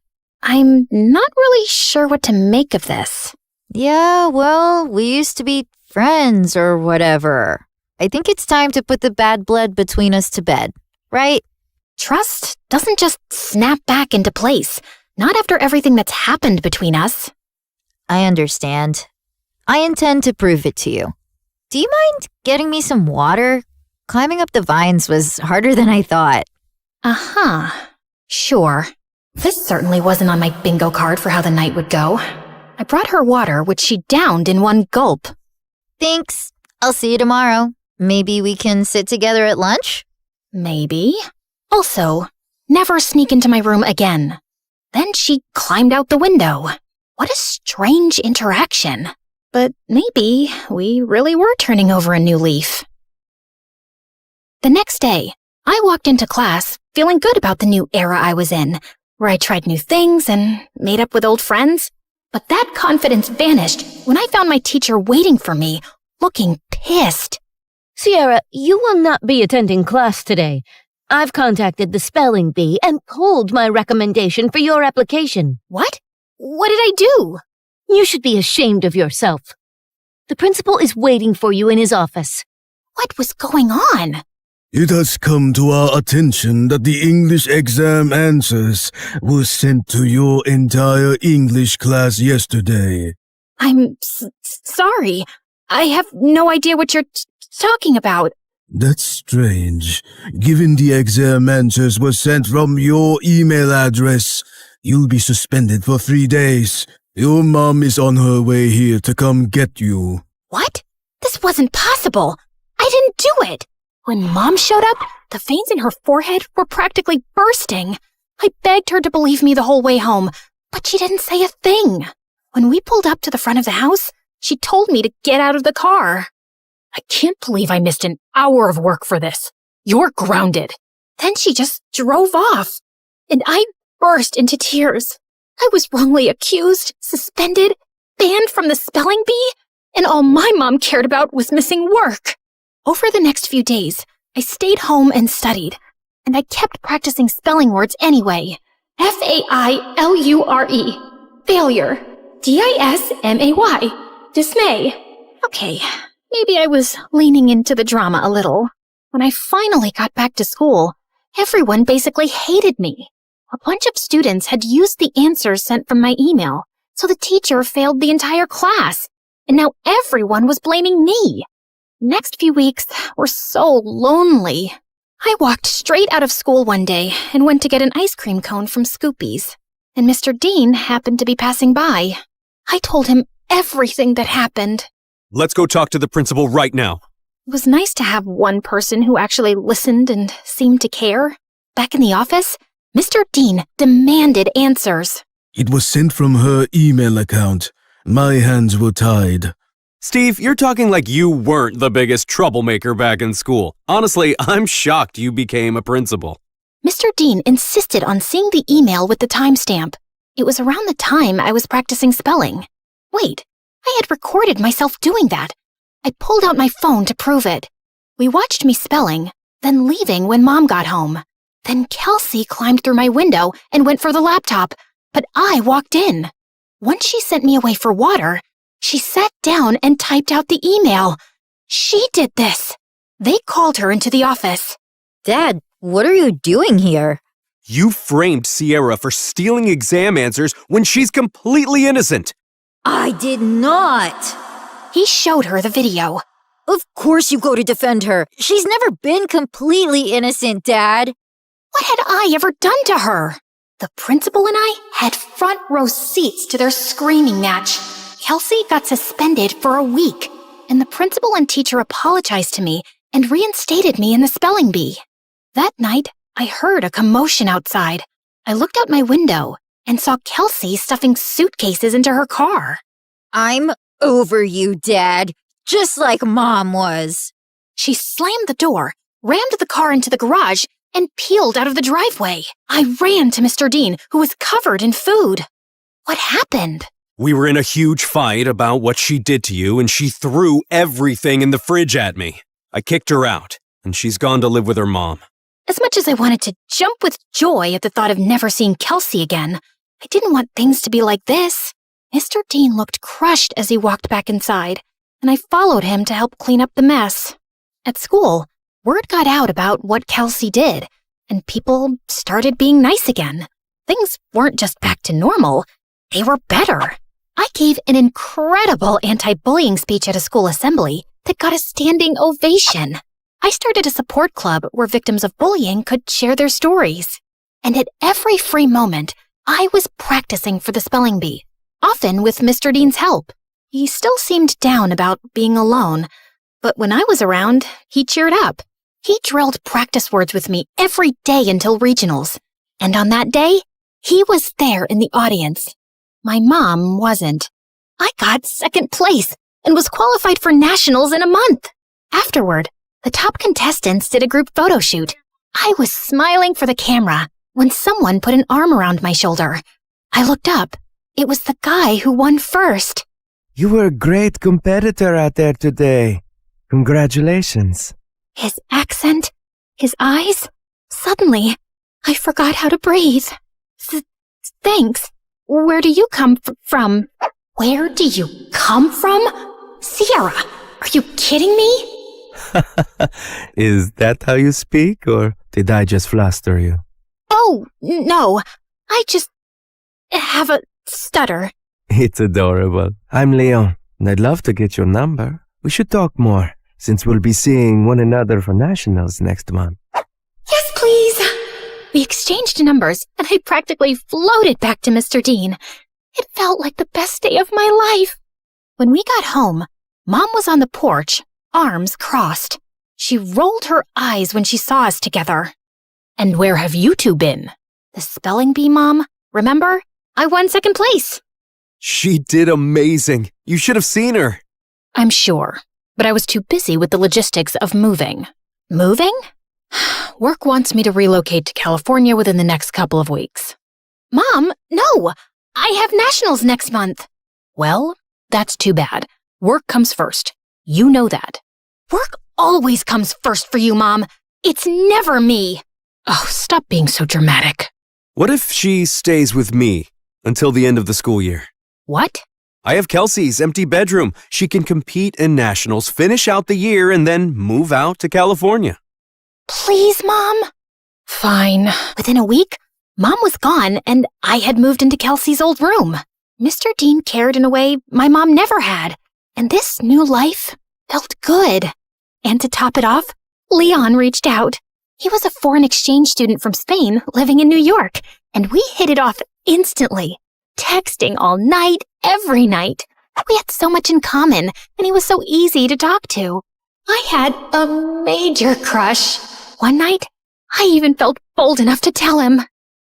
I'm not really sure what to make of this. Yeah, well, we used to be friends or whatever. I think it's time to put the bad blood between us to bed, right? Trust doesn't just snap back into place, not after everything that's happened between us. I understand. I intend to prove it to you. Do you mind getting me some water? Climbing up the vines was harder than I thought. Uh-huh. Sure. This certainly wasn't on my bingo card for how the night would go. I brought her water, which she downed in one gulp. Thanks. I'll see you tomorrow. Maybe we can sit together at lunch? Maybe. Also, never sneak into my room again. Then she climbed out the window. What a strange interaction. But maybe we really were turning over a new leaf. The next day, I walked into class feeling good about the new era I was in, where I tried new things and made up with old friends. But that confidence vanished when I found my teacher waiting for me, looking pissed. Sierra, you will not be attending class today. I've contacted the spelling bee and pulled my recommendation for your application. What? What did I do? You should be ashamed of yourself. The principal is waiting for you in his office. What was going on? It has come to our attention that the English exam answers were sent to your entire English class yesterday. I'm sorry. I have no idea what you're talking about. That's strange. Given the exam answers were sent from your email address, you'll be suspended for 3 days. Your mom is on her way here to come get you. What? This wasn't possible. I didn't do it. When Mom showed up, the veins in her forehead were practically bursting. I begged her to believe me the whole way home, but she didn't say a thing. When we pulled up to the front of the house, she told me to get out of the car. I can't believe I missed an hour of work for this. You're grounded. Then she just drove off, and I burst into tears. I was wrongly accused, suspended, banned from the spelling bee, and all my mom cared about was missing work. Over the next few days, I stayed home and studied, and I kept practicing spelling words anyway. Failure. Failure. Dismay. Dismay. Okay, Maybe I was leaning into the drama a little. When I finally got back to school, everyone basically hated me. A bunch of students had used the answers sent from my email, so the teacher failed the entire class. And now everyone was blaming me. Next few weeks were so lonely. I walked straight out of school one day and went to get an ice cream cone from Scoopy's. And Mr. Dean happened to be passing by. I told him everything that happened. Let's go talk to the principal right now. It was nice to have one person who actually listened and seemed to care. Back in the office, Mr. Dean demanded answers. It was sent from her email account. My hands were tied. Steve, you're talking like you weren't the biggest troublemaker back in school. Honestly, I'm shocked you became a principal. Mr. Dean insisted on seeing the email with the timestamp. It was around the time I was practicing spelling. Wait, I had recorded myself doing that. I pulled out my phone to prove it. We watched me spelling, then leaving when Mom got home. Then Kelsey climbed through my window and went for the laptop, but I walked in. Once she sent me away for water, she sat down and typed out the email. She did this. They called her into the office. Dad, what are you doing here? You framed Sierra for stealing exam answers when she's completely innocent. I did not. He showed her the video. Of course you go to defend her. She's never been completely innocent, Dad. What had I ever done to her? The principal and I had front row seats to their screaming match. Kelsey got suspended for a week, and the principal and teacher apologized to me and reinstated me in the spelling bee. That night, I heard a commotion outside. I looked out my window and saw Kelsey stuffing suitcases into her car. I'm over you, Dad, just like Mom was. She slammed the door, rammed the car into the garage, and peeled out of the driveway. I ran to Mr. Dean, who was covered in food. What happened? We were in a huge fight about what she did to you, and she threw everything in the fridge at me. I kicked her out, and she's gone to live with her mom. As much as I wanted to jump with joy at the thought of never seeing Kelsey again, I didn't want things to be like this. Mr. Dean looked crushed as he walked back inside, and I followed him to help clean up the mess. At school, word got out about what Kelsey did, and people started being nice again. Things weren't just back to normal, they were better. I gave an incredible anti-bullying speech at a school assembly that got a standing ovation. I started a support club where victims of bullying could share their stories. And at every free moment, I was practicing for the spelling bee, often with Mr. Dean's help. He still seemed down about being alone, but when I was around, he cheered up. He drilled practice words with me every day until regionals. And on that day, he was there in the audience. My mom wasn't. I got second place and was qualified for nationals in a month. Afterward, the top contestants did a group photo shoot. I was smiling for the camera when someone put an arm around my shoulder. I looked up. It was the guy who won first. You were a great competitor out there today. Congratulations. His accent, his eyes. Suddenly, I forgot how to breathe. Thanks. Where do you come from? Where do you come from? Sierra, are you kidding me? Is that how you speak, or did I just fluster you? Oh, no. I just have a stutter. It's adorable. I'm Leon, and I'd love to get your number. We should talk more, since we'll be seeing one another for nationals next month. Yes, please. We exchanged numbers, and I practically floated back to Mr. Dean. It felt like the best day of my life. When we got home, Mom was on the porch, arms crossed. She rolled her eyes when she saw us together. And where have you two been? The spelling bee, Mom. Remember? I won second place. She did amazing. You should have seen her. I'm sure, but I was too busy with the logistics of moving. Moving? Work wants me to relocate to California within the next couple of weeks. Mom, no! I have nationals next month. Well, that's too bad. Work comes first. You know that. Work always comes first for you, Mom. It's never me. Oh, stop being so dramatic. What if she stays with me until the end of the school year? What? I have Kelsey's empty bedroom. She can compete in nationals, finish out the year, and then move out to California. Please, Mom? Fine. Within a week, Mom was gone and I had moved into Kelsey's old room. Mr. Dean cared in a way my mom never had, and this new life felt good. And to top it off, Leon reached out. He was a foreign exchange student from Spain living in New York, and we hit it off instantly, texting all night, every night. We had so much in common, and he was so easy to talk to. I had a major crush. One night, I even felt bold enough to tell him.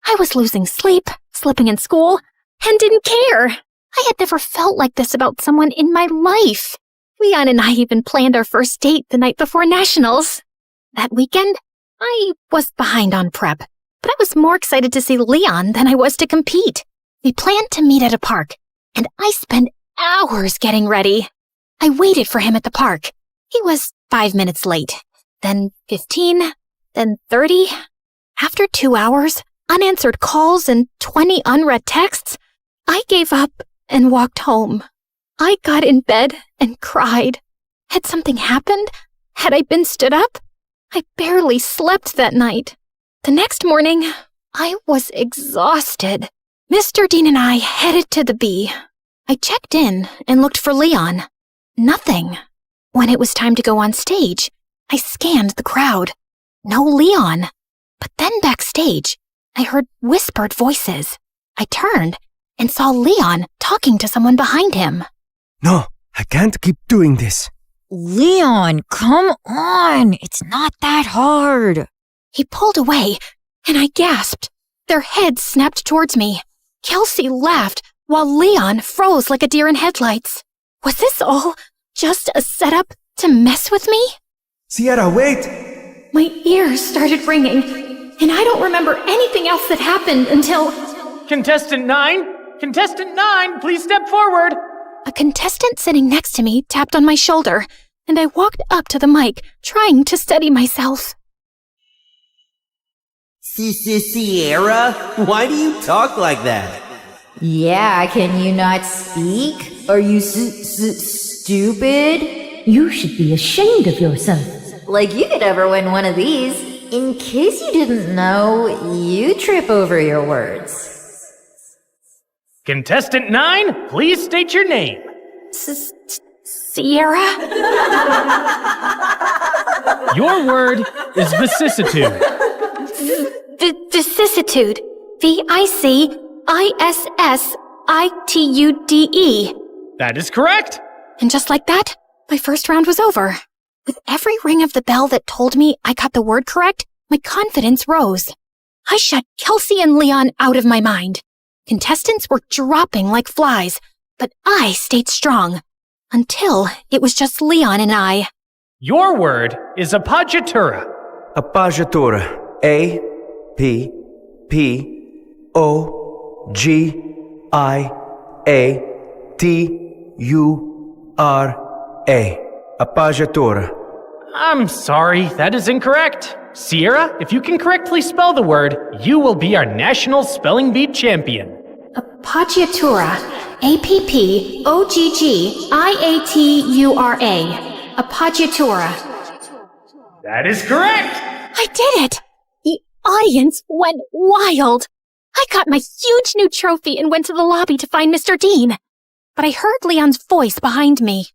I was losing sleep, slipping in school, and didn't care. I had never felt like this about someone in my life. Leon and I even planned our first date the night before nationals. That weekend, I was behind on prep, but I was more excited to see Leon than I was to compete. We planned to meet at a park, and I spent hours getting ready. I waited for him at the park. He was 5 minutes late, then 15, then 30. After 2 hours, unanswered calls, and 20 unread texts, I gave up and walked home. I got in bed and cried. Had something happened? Had I been stood up? I barely slept that night. The next morning, I was exhausted. Mr. Dean and I headed to the B. I checked in and looked for Leon. Nothing. When it was time to go on stage, I scanned the crowd. No Leon. But then backstage, I heard whispered voices. I turned and saw Leon talking to someone behind him. No, I can't keep doing this. Leon, come on. It's not that hard. He pulled away, and I gasped. Their heads snapped towards me. Kelsey laughed, while Leon froze like a deer in headlights. Was this all just a setup to mess with me? Sierra, wait! My ears started ringing, and I don't remember anything else that happened until... Contestant 9? Contestant 9, please step forward! A contestant sitting next to me tapped on my shoulder, and I walked up to the mic, trying to steady myself. Sierra, why do you talk like that? Yeah, can you not speak? Are you stupid? You should be ashamed of yourself. Like you could ever win one of these. In case you didn't know, you trip over your words. Contestant 9, please state your name. Sierra? Your word is vicissitude. Vicissitude. VICISSITUDE. That is correct. And just like that, my first round was over. With every ring of the bell that told me I got the word correct, my confidence rose. I shut Kelsey and Leon out of my mind. Contestants were dropping like flies, but I stayed strong. Until it was just Leon and I. Your word is appoggiatura. Appoggiatura. A-P-P-O-G-I-A-T-U-R-A. Appoggiatura. I'm sorry, that is incorrect. Sierra, if you can correctly spell the word, you will be our national spelling bee champion. Appoggiatura. A-P-P-O-G-G-I-A-T-U-R-A. Appoggiatura. That is correct! I did it! The audience went wild. I got my huge new trophy and went to the lobby to find Mr. Dean. But I heard Leon's voice behind me.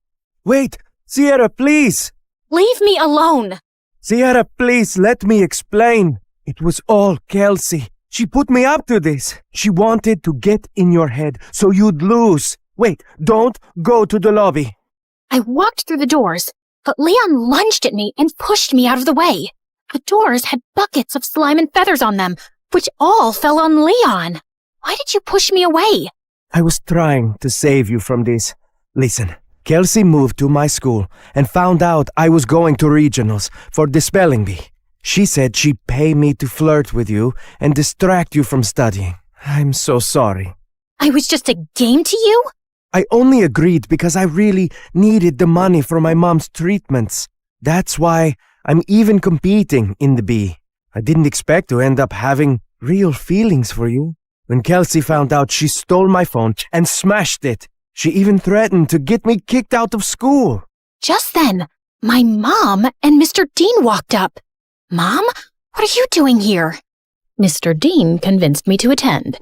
Wait, Sierra, please! Leave me alone! Sierra, please, let me explain. It was all Kelsey. She put me up to this. She wanted to get in your head so you'd lose. Wait, don't go to the lobby. I walked through the doors, but Leon lunged at me and pushed me out of the way. The doors had buckets of slime and feathers on them, which all fell on Leon. Why did you push me away? I was trying to save you from this. Listen, Kelsey moved to my school and found out I was going to regionals for the spelling bee. She said she'd pay me to flirt with you and distract you from studying. I'm so sorry. I was just a game to you? I only agreed because I really needed the money for my mom's treatments. That's why I'm even competing in the bee. I didn't expect to end up having real feelings for you. When Kelsey found out, she stole my phone and smashed it. She even threatened to get me kicked out of school. Just then, my mom and Mr. Dean walked up. Mom, what are you doing here? Mr. Dean convinced me to attend,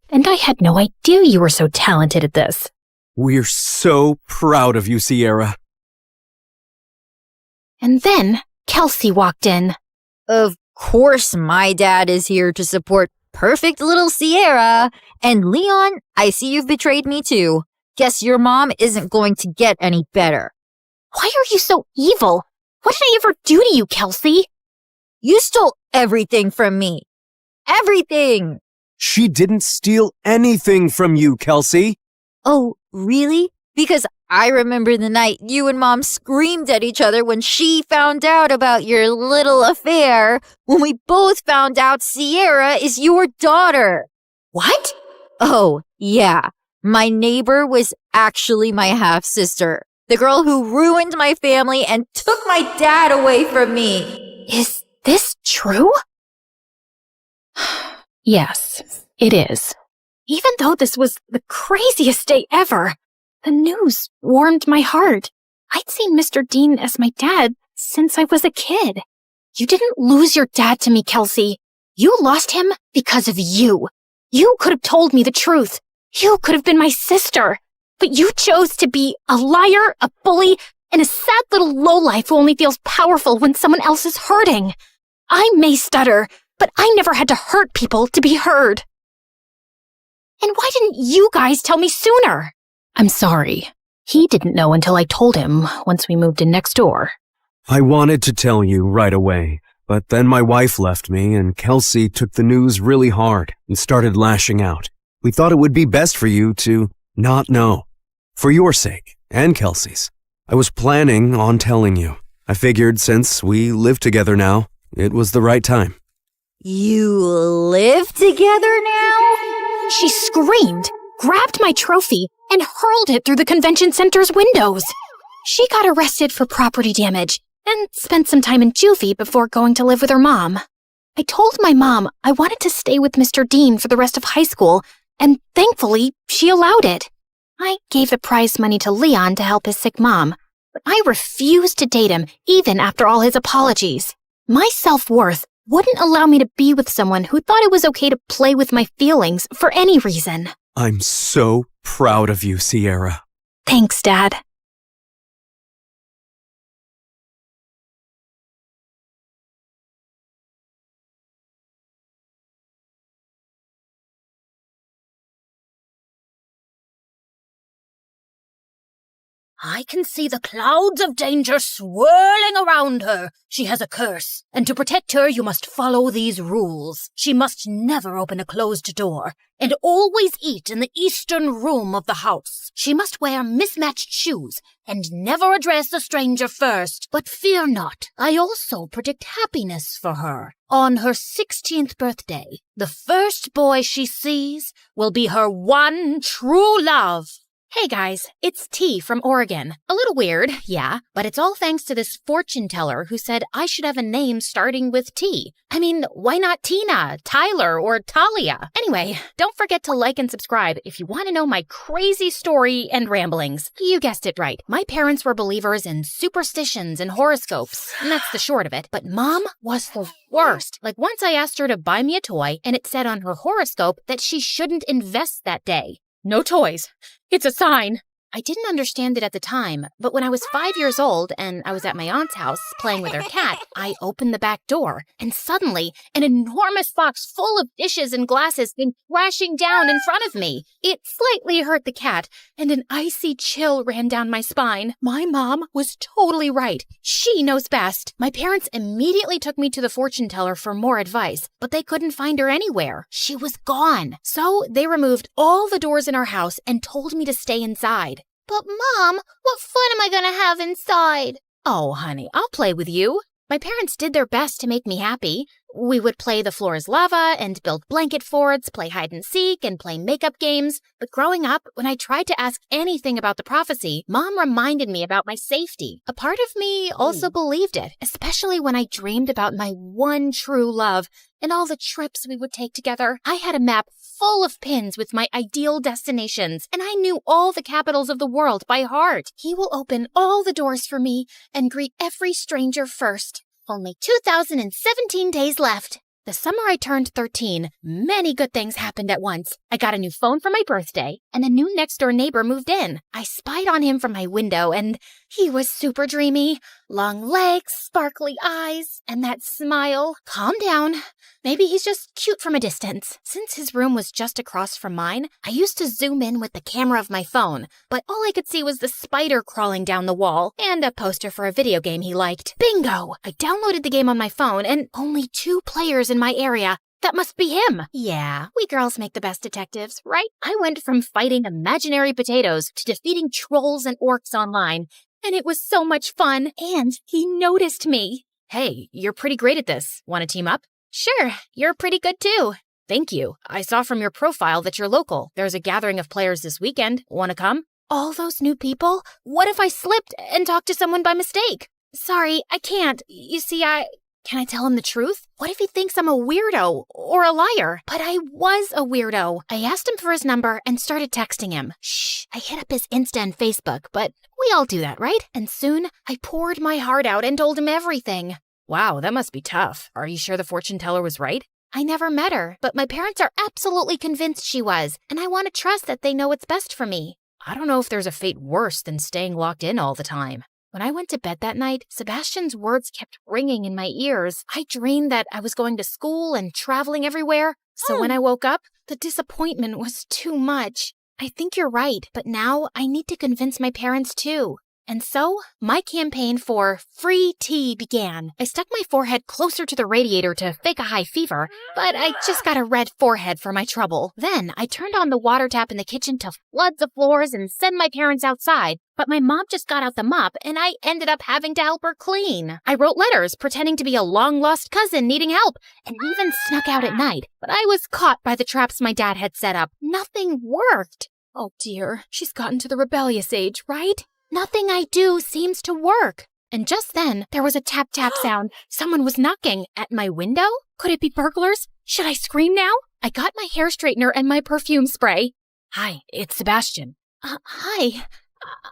and I had no idea you were so talented at this. We're so proud of you, Sierra. And then Kelsey walked in. Of course my dad is here to support perfect little Sierra. And Leon, I see you've betrayed me too. Guess your mom isn't going to get any better. Why are you so evil? What did I ever do to you, Kelsey? You stole everything from me. Everything! She didn't steal anything from you, Kelsey. Oh, really? Because I remember the night you and Mom screamed at each other when she found out about your little affair, when we both found out Sierra is your daughter. What? Oh, yeah. My neighbor was actually my half-sister, the girl who ruined my family and took my dad away from me. Is this true? Yes, it is. Even though this was the craziest day ever, the news warmed my heart. I'd seen Mr. Dean as my dad since I was a kid. You didn't lose your dad to me, Kelsey. You lost him because of you. You could have told me the truth. You could have been my sister. But you chose to be a liar, a bully, and a sad little lowlife who only feels powerful when someone else is hurting. I may stutter, but I never had to hurt people to be heard. And why didn't you guys tell me sooner? I'm sorry. He didn't know until I told him once we moved in next door. I wanted to tell you right away, but then my wife left me and Kelsey took the news really hard and started lashing out. We thought it would be best for you to not know. For your sake, and Kelsey's. I was planning on telling you. I figured since we live together now, it was the right time. You live together now? She screamed, grabbed my trophy, and hurled it through the convention center's windows. She got arrested for property damage and spent some time in juvie before going to live with her mom. I told my mom I wanted to stay with Mr. Dean for the rest of high school, and thankfully, she allowed it. I gave the prize money to Leon to help his sick mom, but I refused to date him even after all his apologies. My self-worth wouldn't allow me to be with someone who thought it was okay to play with my feelings for any reason. I'm so proud of you, Sierra. Thanks, Dad. I can see the clouds of danger swirling around her. She has a curse, and to protect her, you must follow these rules. She must never open a closed door, and always eat in the eastern room of the house. She must wear mismatched shoes, and never address a stranger first. But fear not, I also predict happiness for her. On her 16th birthday, the first boy she sees will be her one true love. Hey guys, it's T from Oregon. A little weird, yeah, but it's all thanks to this fortune teller who said I should have a name starting with T. I mean, why not Tina, Tyler, or Talia? Anyway, don't forget to like and subscribe if you want to know my crazy story and ramblings. You guessed it right. My parents were believers in superstitions and horoscopes, and that's the short of it. But Mom was the worst. Like once I asked her to buy me a toy, and it said on her horoscope that she shouldn't invest that day. No toys. It's a sign. I didn't understand it at the time, but when I was 5 years old and I was at my aunt's house playing with her cat, I opened the back door, and suddenly an enormous box full of dishes and glasses came crashing down in front of me. It slightly hurt the cat, and an icy chill ran down my spine. My mom was totally right. She knows best. My parents immediately took me to the fortune teller for more advice, but they couldn't find her anywhere. She was gone. So they removed all the doors in our house and told me to stay inside. But Mom, what fun am I gonna have inside? Oh, honey, I'll play with you. My parents did their best to make me happy. We would play The Floor is Lava and build blanket forts, play hide and seek, and play makeup games. But growing up, when I tried to ask anything about the prophecy, Mom reminded me about my safety. A part of me also believed it, especially when I dreamed about my one true love and all the trips we would take together. I had a map full of pins with my ideal destinations, and I knew all the capitals of the world by heart. He will open all the doors for me and greet every stranger first. Only 2,017 days left. The summer I turned 13, many good things happened at once. I got a new phone for my birthday, and a new next-door neighbor moved in. I spied on him from my window, and he was super dreamy. Long legs, sparkly eyes, and that smile. Calm down. Maybe he's just cute from a distance. Since his room was just across from mine, I used to zoom in with the camera of my phone, but all I could see was the spider crawling down the wall and a poster for a video game he liked. Bingo! I downloaded the game on my phone, and only 2 players in my area. That must be him. Yeah, we girls make the best detectives, right? I went from fighting imaginary potatoes to defeating trolls and orcs online, and it was so much fun, and he noticed me. Hey, you're pretty great at this. Want to team up? Sure, you're pretty good too. Thank you. I saw from your profile that you're local. There's a gathering of players this weekend. Want to come? All those new people? What if I slipped and talked to someone by mistake? Sorry, I can't. You see, Can I tell him the truth? What if he thinks I'm a weirdo or a liar? But I was a weirdo. I asked him for his number and started texting him. Shh, I hit up his Insta and Facebook, but we all do that, right? And soon, I poured my heart out and told him everything. Wow, that must be tough. Are you sure the fortune teller was right? I never met her, but my parents are absolutely convinced she was, and I want to trust that they know what's best for me. I don't know if there's a fate worse than staying locked in all the time. When I went to bed that night, Sebastian's words kept ringing in my ears. I dreamed that I was going to school and traveling everywhere. So when I woke up, the disappointment was too much. I think you're right, but now I need to convince my parents too. And so, my campaign for free tea began. I stuck my forehead closer to the radiator to fake a high fever, but I just got a red forehead for my trouble. Then, I turned on the water tap in the kitchen to flood the floors and send my parents outside. But my mom just got out the mop, and I ended up having to help her clean. I wrote letters pretending to be a long-lost cousin needing help, and even snuck out at night. But I was caught by the traps my dad had set up. Nothing worked. Oh dear, she's gotten to the rebellious age, right? Nothing I do seems to work. And just then, there was a tap-tap sound. Someone was knocking at my window? Could it be burglars? Should I scream now? I got my hair straightener and my perfume spray. Hi, it's Sebastian. Hi,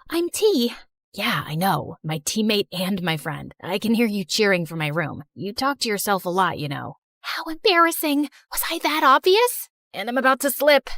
I'm T. Yeah, I know. My teammate and my friend. I can hear you cheering from my room. You talk to yourself a lot, you know. How embarrassing. Was I that obvious? And I'm about to slip.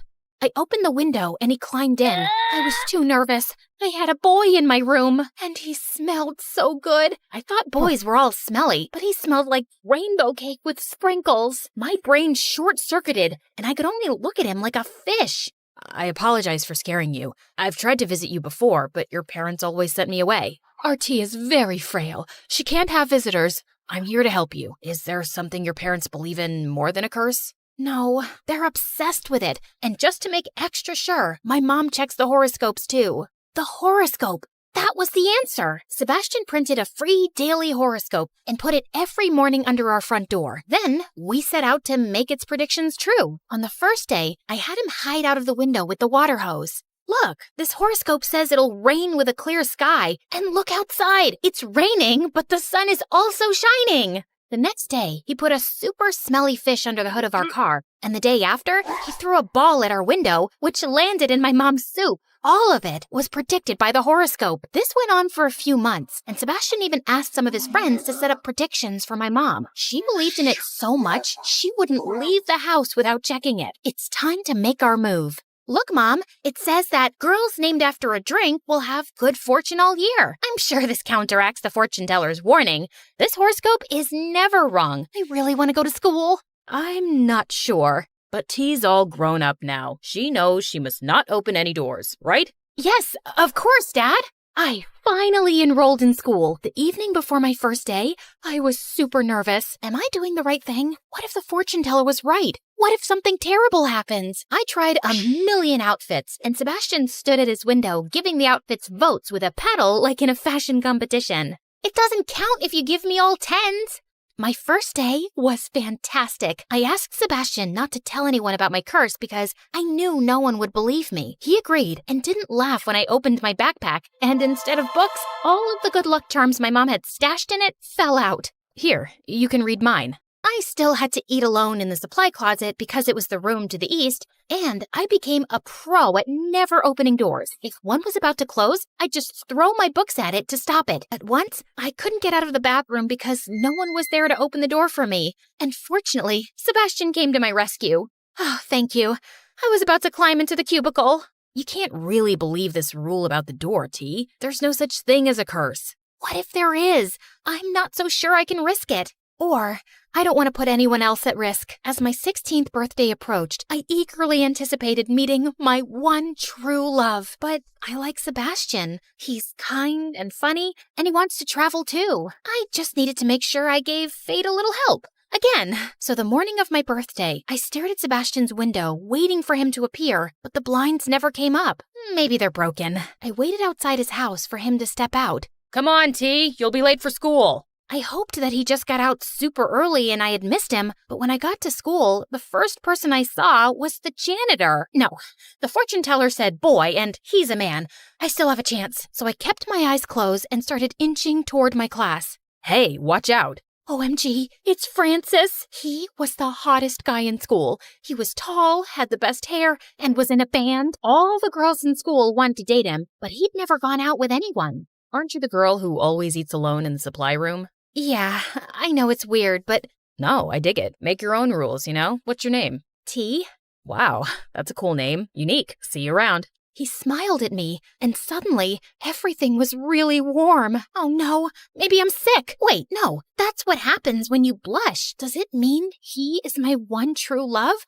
I opened the window and he climbed in. I was too nervous. I had a boy in my room, and he smelled so good. I thought boys were all smelly, but he smelled like rainbow cake with sprinkles. My brain short-circuited, and I could only look at him like a fish. I apologize for scaring you. I've tried to visit you before, but your parents always sent me away. RT is very frail. She can't have visitors. I'm here to help you. Is there something your parents believe in more than a curse? No, they're obsessed with it. And just to make extra sure, my mom checks the horoscopes too. The horoscope. That was the answer. Sebastian printed a free daily horoscope and put it every morning under our front door. Then we set out to make its predictions true. On the first day, I had him hide out of the window with the water hose. Look, this horoscope says it'll rain with a clear sky. And look outside. It's raining, but the sun is also shining. The next day, he put a super smelly fish under the hood of our car. And the day after, he threw a ball at our window, which landed in my mom's soup. All of it was predicted by the horoscope. This went on for a few months, and Sebastian even asked some of his friends to set up predictions for my mom. She believed in it so much, she wouldn't leave the house without checking it. It's time to make our move. Look, Mom, it says that girls named after a drink will have good fortune all year. I'm sure this counteracts the fortune teller's warning. This horoscope is never wrong. I really want to go to school. I'm not sure. But T's all grown up now. She knows she must not open any doors, right? Yes, of course, Dad. I finally enrolled in school. The evening before my first day, I was super nervous. Am I doing the right thing? What if the fortune teller was right? What if something terrible happens? I tried a million outfits, and Sebastian stood at his window giving the outfits votes with a paddle like in a fashion competition. It doesn't count if you give me all 10s. My first day was fantastic. I asked Sebastian not to tell anyone about my curse because I knew no one would believe me. He agreed and didn't laugh when I opened my backpack, and instead of books, all of the good luck charms my mom had stashed in it fell out. Here, you can read mine. I still had to eat alone in the supply closet because it was the room to the east, and I became a pro at never opening doors. If one was about to close, I'd just throw my books at it to stop it. At once, I couldn't get out of the bathroom because no one was there to open the door for me. And fortunately, Sebastian came to my rescue. Oh, thank you. I was about to climb into the cubicle. You can't really believe this rule about the door, T. There's no such thing as a curse. What if there is? I'm not so sure I can risk it. Or, I don't want to put anyone else at risk. As my 16th birthday approached, I eagerly anticipated meeting my one true love. But I like Sebastian. He's kind and funny, and he wants to travel too. I just needed to make sure I gave fate a little help. Again. So the morning of my birthday, I stared at Sebastian's window, waiting for him to appear, but the blinds never came up. Maybe they're broken. I waited outside his house for him to step out. Come on, T. You'll be late for school. I hoped that he just got out super early and I had missed him, but when I got to school, the first person I saw was the janitor. No, the fortune teller said boy, and he's a man. I still have a chance, so I kept my eyes closed and started inching toward my class. Hey, watch out. OMG, it's Francis. He was the hottest guy in school. He was tall, had the best hair, and was in a band. All the girls in school wanted to date him, but he'd never gone out with anyone. Aren't you the girl who always eats alone in the supply room? Yeah, I know it's weird, but... No, I dig it. Make your own rules, you know? What's your name? T. Wow, that's a cool name. Unique. See you around. He smiled at me, and suddenly, everything was really warm. Oh no, maybe I'm sick. Wait, no, that's what happens when you blush. Does it mean he is my one true love?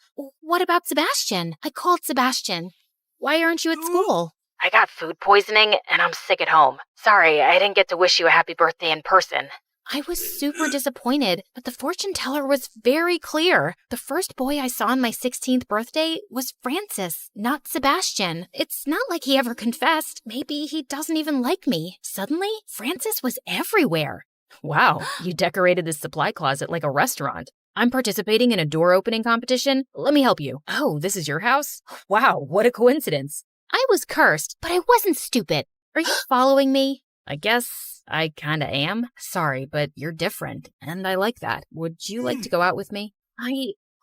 What about Sebastian? I called Sebastian. Why aren't you at school? I got food poisoning, and I'm sick at home. Sorry, I didn't get to wish you a happy birthday in person. I was super disappointed, but the fortune teller was very clear. The first boy I saw on my 16th birthday was Francis, not Sebastian. It's not like he ever confessed. Maybe he doesn't even like me. Suddenly, Francis was everywhere. Wow, you decorated this supply closet like a restaurant. I'm participating in a door opening competition. Let me help you. Oh, this is your house? Wow, what a coincidence. I was cursed, but I wasn't stupid. Are you following me? I guess I kinda am. Sorry, but you're different, and I like that. Would you like to go out with me?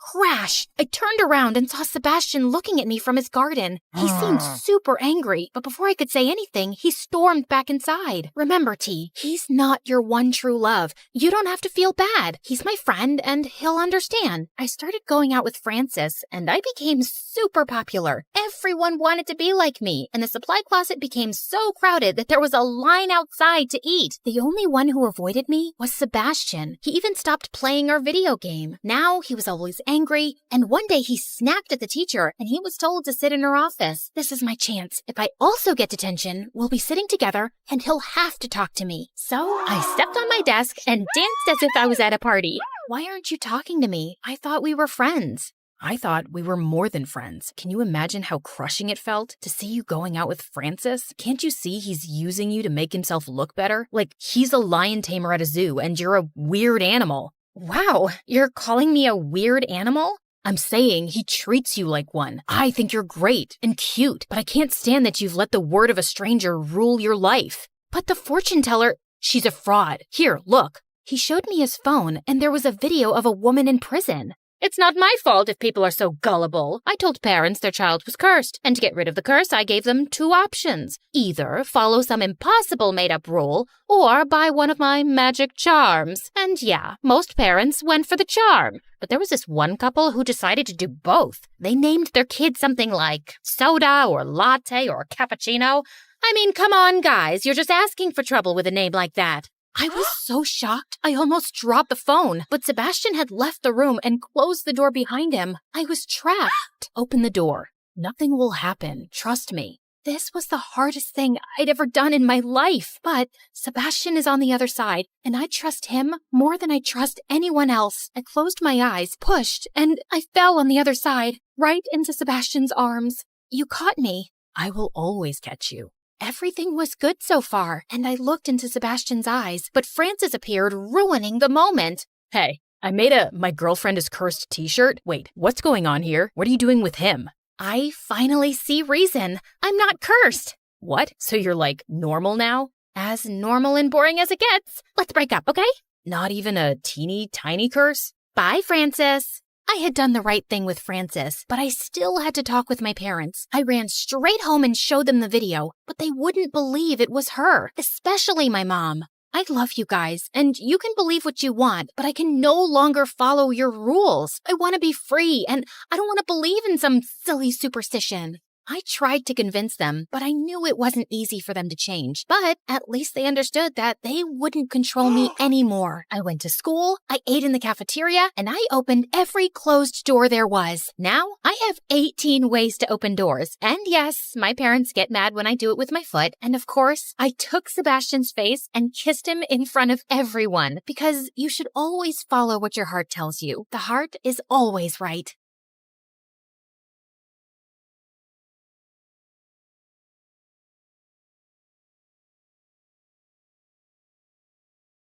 Crash! I turned around and saw Sebastian looking at me from his garden. He seemed super angry, but before I could say anything, he stormed back inside. Remember, T, he's not your one true love. You don't have to feel bad. He's my friend, and he'll understand. I started going out with Francis, and I became super popular. Everyone wanted to be like me, and the supply closet became so crowded that there was a line outside to eat. The only one who avoided me was Sebastian. He even stopped playing our video game. Now he was always angry, and one day he snapped at the teacher and he was told to sit in her office. This is my chance. If I also get detention, we'll be sitting together and he'll have to talk to me. So I stepped on my desk and danced as if I was at a party. Why aren't you talking to me? I thought we were friends. I thought we were more than friends. Can you imagine how crushing it felt to see you going out with Francis? Can't you see he's using you to make himself look better? Like he's a lion tamer at a zoo and you're a weird animal. Wow, you're calling me a weird animal? I'm saying he treats you like one. I think you're great and cute, but I can't stand that you've let the word of a stranger rule your life. But the fortune teller, she's a fraud. Here, look. He showed me his phone, and there was a video of a woman in prison. It's not my fault if people are so gullible. I told parents their child was cursed, and to get rid of the curse, I gave them 2 options. Either follow some impossible made-up rule, or buy one of my magic charms. And yeah, most parents went for the charm. But there was this one couple who decided to do both. They named their kid something like soda or latte or cappuccino. I mean, come on, guys, you're just asking for trouble with a name like that. I was so shocked, I almost dropped the phone, but Sebastian had left the room and closed the door behind him. I was trapped. Open the door. Nothing will happen. Trust me. This was the hardest thing I'd ever done in my life, but Sebastian is on the other side, and I trust him more than I trust anyone else. I closed my eyes, pushed, and I fell on the other side, right into Sebastian's arms. You caught me. I will always catch you. Everything was good so far, and I looked into Sebastian's eyes, but Francis appeared, ruining the moment. Hey, I made a My Girlfriend is Cursed t-shirt. Wait, what's going on here? What are you doing with him? I finally see reason. I'm not cursed. What? So you're like normal now? As normal and boring as it gets. Let's break up, okay? Not even a teeny tiny curse? Bye, Francis. I had done the right thing with Francis, but I still had to talk with my parents. I ran straight home and showed them the video, but they wouldn't believe it was her, especially my mom. I love you guys, and you can believe what you want, but I can no longer follow your rules. I want to be free, and I don't want to believe in some silly superstition. I tried to convince them, but I knew it wasn't easy for them to change. But at least they understood that they wouldn't control me anymore. I went to school, I ate in the cafeteria, and I opened every closed door there was. Now, I have 18 ways to open doors. And yes, my parents get mad when I do it with my foot. And of course, I took Sebastian's face and kissed him in front of everyone, because you should always follow what your heart tells you. The heart is always right.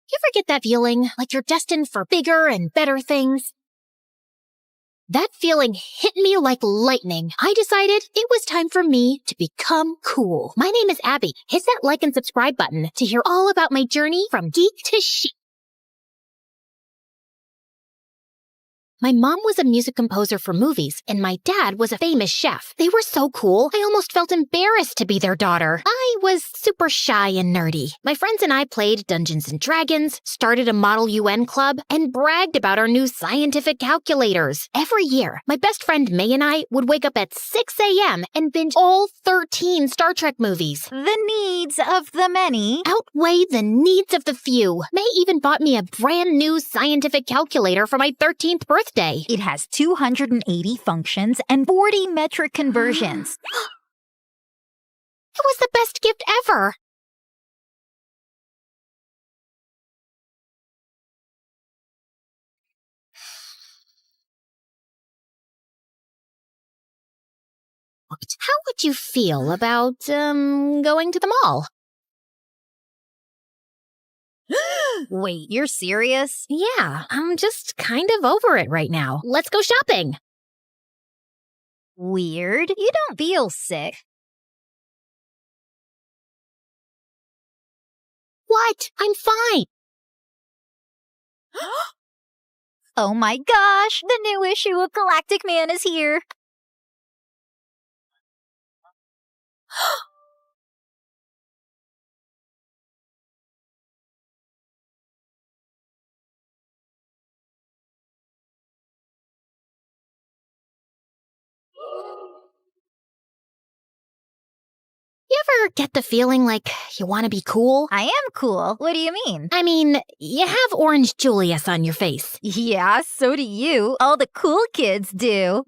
You ever get that feeling like you're destined for bigger and better things? That feeling hit me like lightning. I decided it was time for me to become cool. My name is Abby. Hit that like and subscribe button to hear all about my journey from geek to chic. My mom was a music composer for movies, and my dad was a famous chef. They were so cool, I almost felt embarrassed to be their daughter. I was super shy and nerdy. My friends and I played Dungeons & Dragons, started a Model UN club, and bragged about our new scientific calculators. Every year, my best friend May and I would wake up at 6 a.m. and binge all 13 Star Trek movies. The needs of the many outweigh the needs of the few. May even bought me a brand new scientific calculator for my 13th birthday. It has 280 functions and 40 metric conversions. It was the best gift ever. How would you feel about, going to the mall? Wait, you're serious? Yeah, I'm just kind of over it right now. Let's go shopping. Weird. You don't feel sick. What? I'm fine. Oh my gosh, the new issue of Galactic Man is here. You ever get the feeling like you want to be cool? I am cool. What do you mean? I mean, you have Orange Julius on your face. Yeah, so do you. All the cool kids do.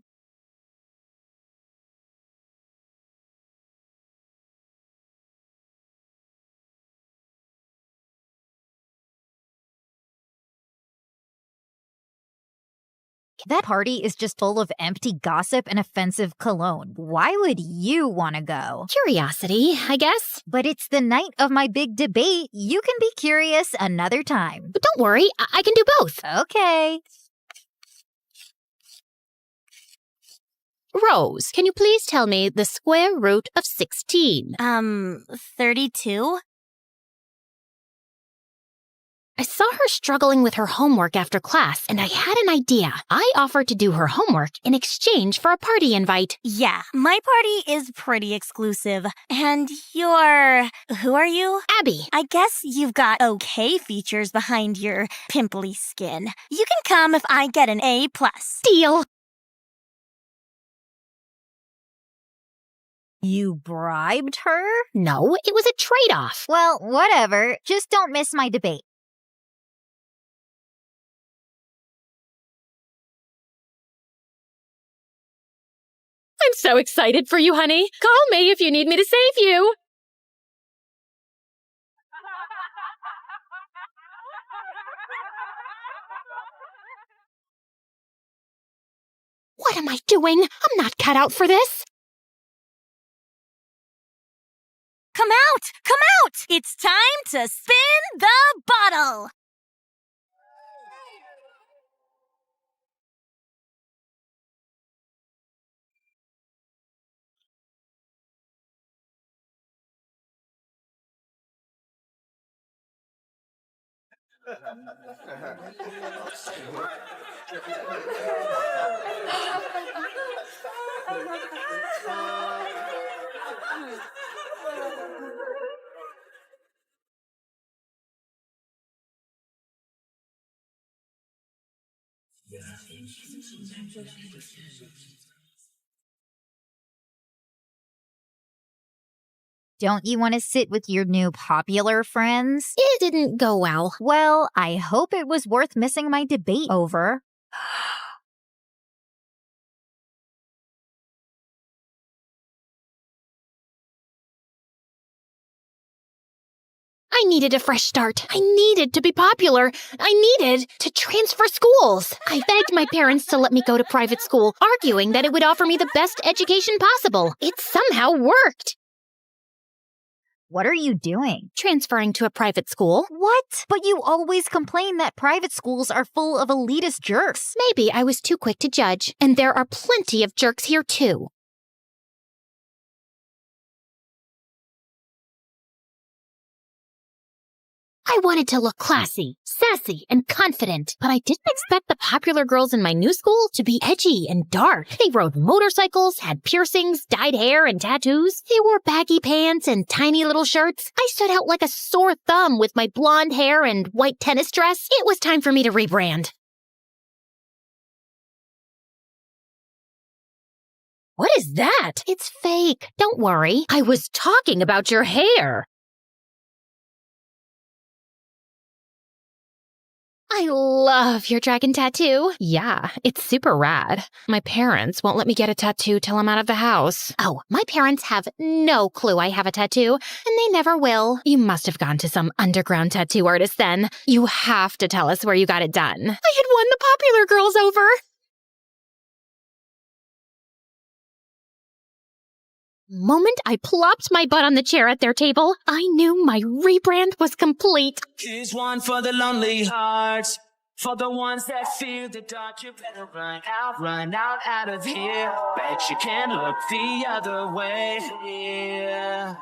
That party is just full of empty gossip and offensive cologne. Why would you want to go? Curiosity, I guess. But it's the night of my big debate. You can be curious another time. But don't worry, I can do both. Okay. Rose, can you please tell me the square root of 16? 32? I saw her struggling with her homework after class, and I had an idea. I offered to do her homework in exchange for a party invite. Yeah, my party is pretty exclusive. And you're... who are you? Abby. I guess you've got okay features behind your pimply skin. You can come if I get an A+. Deal. You bribed her? No, it was a trade-off. Well, whatever. Just don't miss my debate. I'm so excited for you, honey. Call me if you need me to save you. What am I doing? I'm not cut out for this. Come out! Come out! It's time to spin the bottle! Don't you want to sit with your new popular friends? It didn't go well. Well, I hope it was worth missing my debate over. I needed a fresh start. I needed to be popular. I needed to transfer schools. I begged my parents to let me go to private school, arguing that it would offer me the best education possible. It somehow worked. What are you doing? Transferring to a private school. What? But you always complain that private schools are full of elitist jerks. Maybe I was too quick to judge, and there are plenty of jerks here too. I wanted to look classy, sassy, and confident, but I didn't expect the popular girls in my new school to be edgy and dark. They rode motorcycles, had piercings, dyed hair, and tattoos. They wore baggy pants and tiny little shirts. I stood out like a sore thumb with my blonde hair and white tennis dress. It was time for me to rebrand. What is that? It's fake. Don't worry. I was talking about your hair. I love your dragon tattoo. Yeah, it's super rad. My parents won't let me get a tattoo till I'm out of the house. Oh, my parents have no clue I have a tattoo, and they never will. You must have gone to some underground tattoo artist then. You have to tell us where you got it done. I had won the popular girls over. Moment I plopped my butt on the chair at their table, I knew my rebrand was complete. Here's one for the lonely hearts, for the ones that fear the dark. You better run out of here. Bet you can't look the other way. Yeah.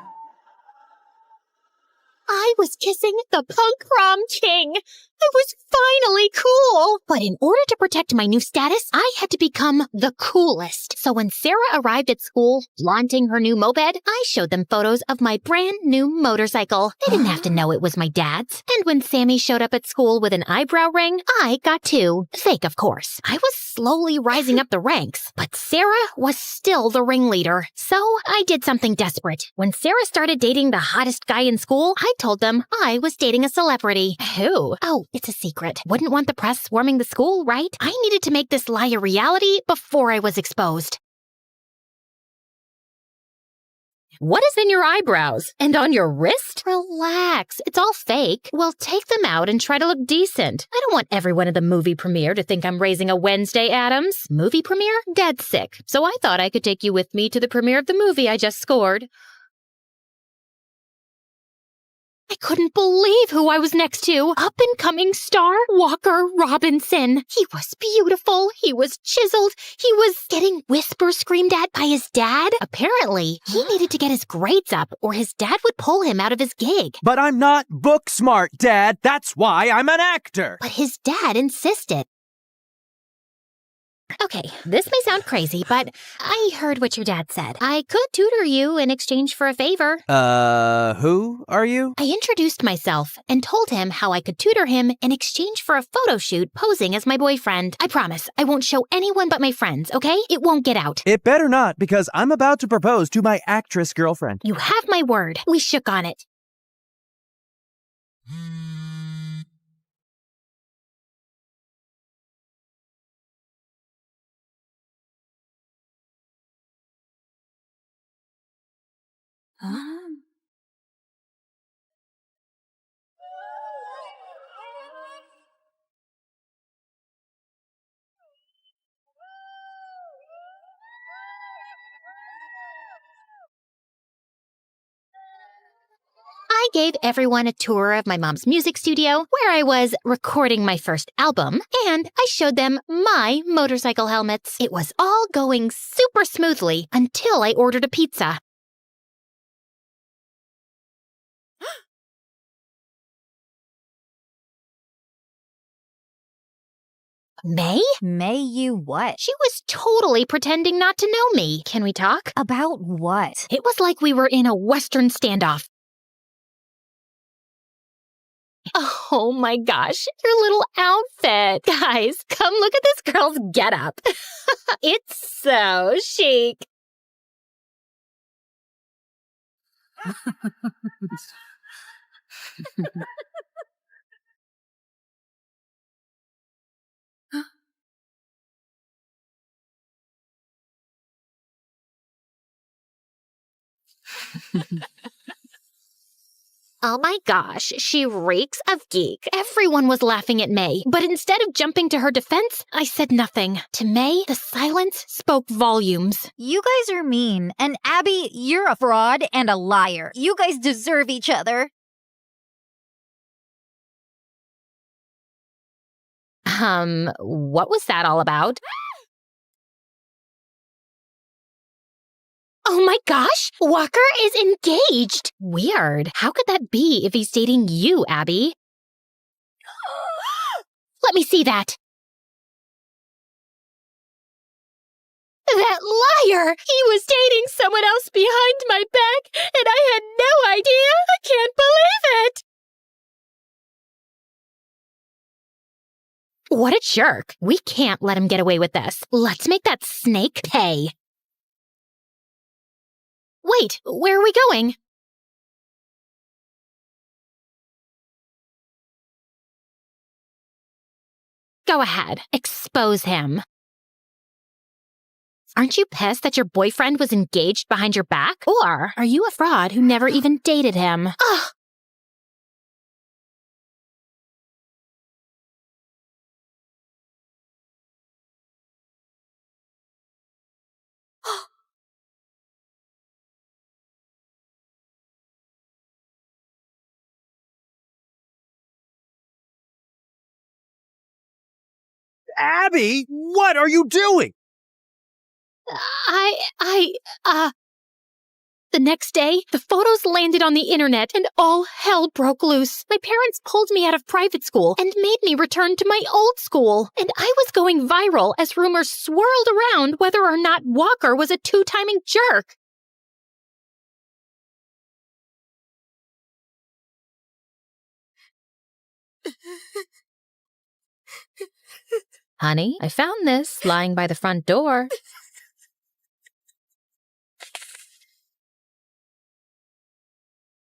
I was kissing the punk prom king. I was finally cool. But in order to protect my new status, I had to become the coolest. So when Sarah arrived at school, flaunting her new moped, I showed them photos of my brand new motorcycle. They didn't have to know it was my dad's. And when Sammy showed up at school with an eyebrow ring, I got two. Fake, of course. I was slowly rising up the ranks, but Sarah was still the ringleader. So I did something desperate. When Sarah started dating the hottest guy in school, I told them I was dating a celebrity. Who? Oh, it's a secret. Wouldn't want the press swarming the school, right? I needed to make this lie a reality before I was exposed. What is in your eyebrows? And on your wrist? Relax. It's all fake. We'll take them out and try to look decent. I don't want everyone at the movie premiere to think I'm raising a Wednesday Addams. Movie premiere? Dead sick. So I thought I could take you with me to the premiere of the movie I just scored. I couldn't believe who I was next to. Up-and-coming star Walker Robinson. He was beautiful. He was chiseled. He was getting whispers screamed at by his dad. Apparently, he needed to get his grades up or his dad would pull him out of his gig. But I'm not book smart, Dad. That's why I'm an actor. But his dad insisted. Okay, this may sound crazy, but I heard what your dad said. I could tutor you in exchange for a favor. Who are you? I introduced myself and told him how I could tutor him in exchange for a photo shoot posing as my boyfriend. I promise I won't show anyone but my friends, okay? It won't get out. It better not, because I'm about to propose to my actress girlfriend. You have my word. We shook on it. I gave everyone a tour of my mom's music studio where I was recording my first album, and I showed them my motorcycle helmets. It was all going super smoothly until I ordered a pizza. May? May you what? She was totally pretending not to know me. Can we talk? About what? It was like we were in a Western standoff. Oh my gosh, your little outfit. Guys, come look at this girl's getup. It's so chic. Oh my gosh, she reeks of geek. Everyone was laughing at May, but instead of jumping to her defense, I said nothing. To May, the silence spoke volumes. You guys are mean, and Abby, you're a fraud and a liar. You guys deserve each other. What was that all about? Oh my gosh! Walker is engaged! Weird. How could that be if he's dating you, Abby? Let me see that. That liar! He was dating someone else behind my back, and I had no idea! I can't believe it! What a jerk. We can't let him get away with this. Let's make that snake pay. Wait, where are we going? Go ahead, expose him. Aren't you pissed that your boyfriend was engaged behind your back? Or are you a fraud who never even dated him? Ugh! Abby, what are you doing? The next day, the photos landed on the internet and all hell broke loose. My parents pulled me out of private school and made me return to my old school. And I was going viral as rumors swirled around whether or not Walker was a two-timing jerk. Honey, I found this lying by the front door.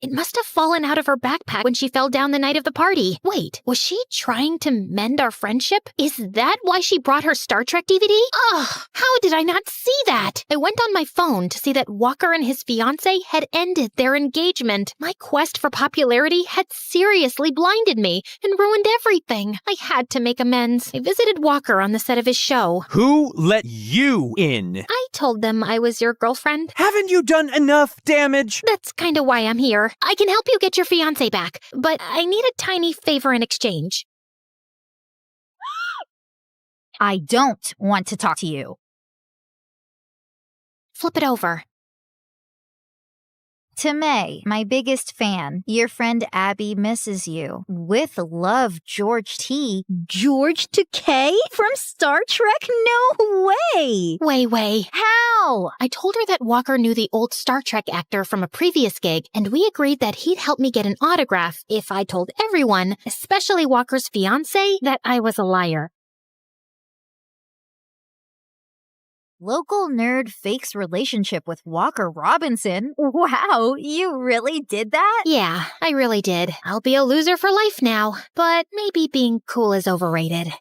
It must have fallen out of her backpack when she fell down the night of the party. Wait, was she trying to mend our friendship? Is that why she brought her Star Trek DVD? Ugh, how did I not see that? I went on my phone to see that Walker and his fiancée had ended their engagement. My quest for popularity had seriously blinded me and ruined everything. I had to make amends. I visited Walker on the set of his show. Who let you in? I told them I was your girlfriend. Haven't you done enough damage? That's kind of why I'm here. I can help you get your fiancé back, but I need a tiny favor in exchange. I don't want to talk to you. Flip it over. To May, my biggest fan, your friend Abby misses you. With love, George T. George Takei from Star Trek? No way! Way. How? I told her that Walker knew the old Star Trek actor from a previous gig, and we agreed that he'd help me get an autograph if I told everyone, especially Walker's fiancé, that I was a liar. Local nerd fakes relationship with Walker Robinson. Wow, you really did that? Yeah, I really did. I'll be a loser for life now, but maybe being cool is overrated.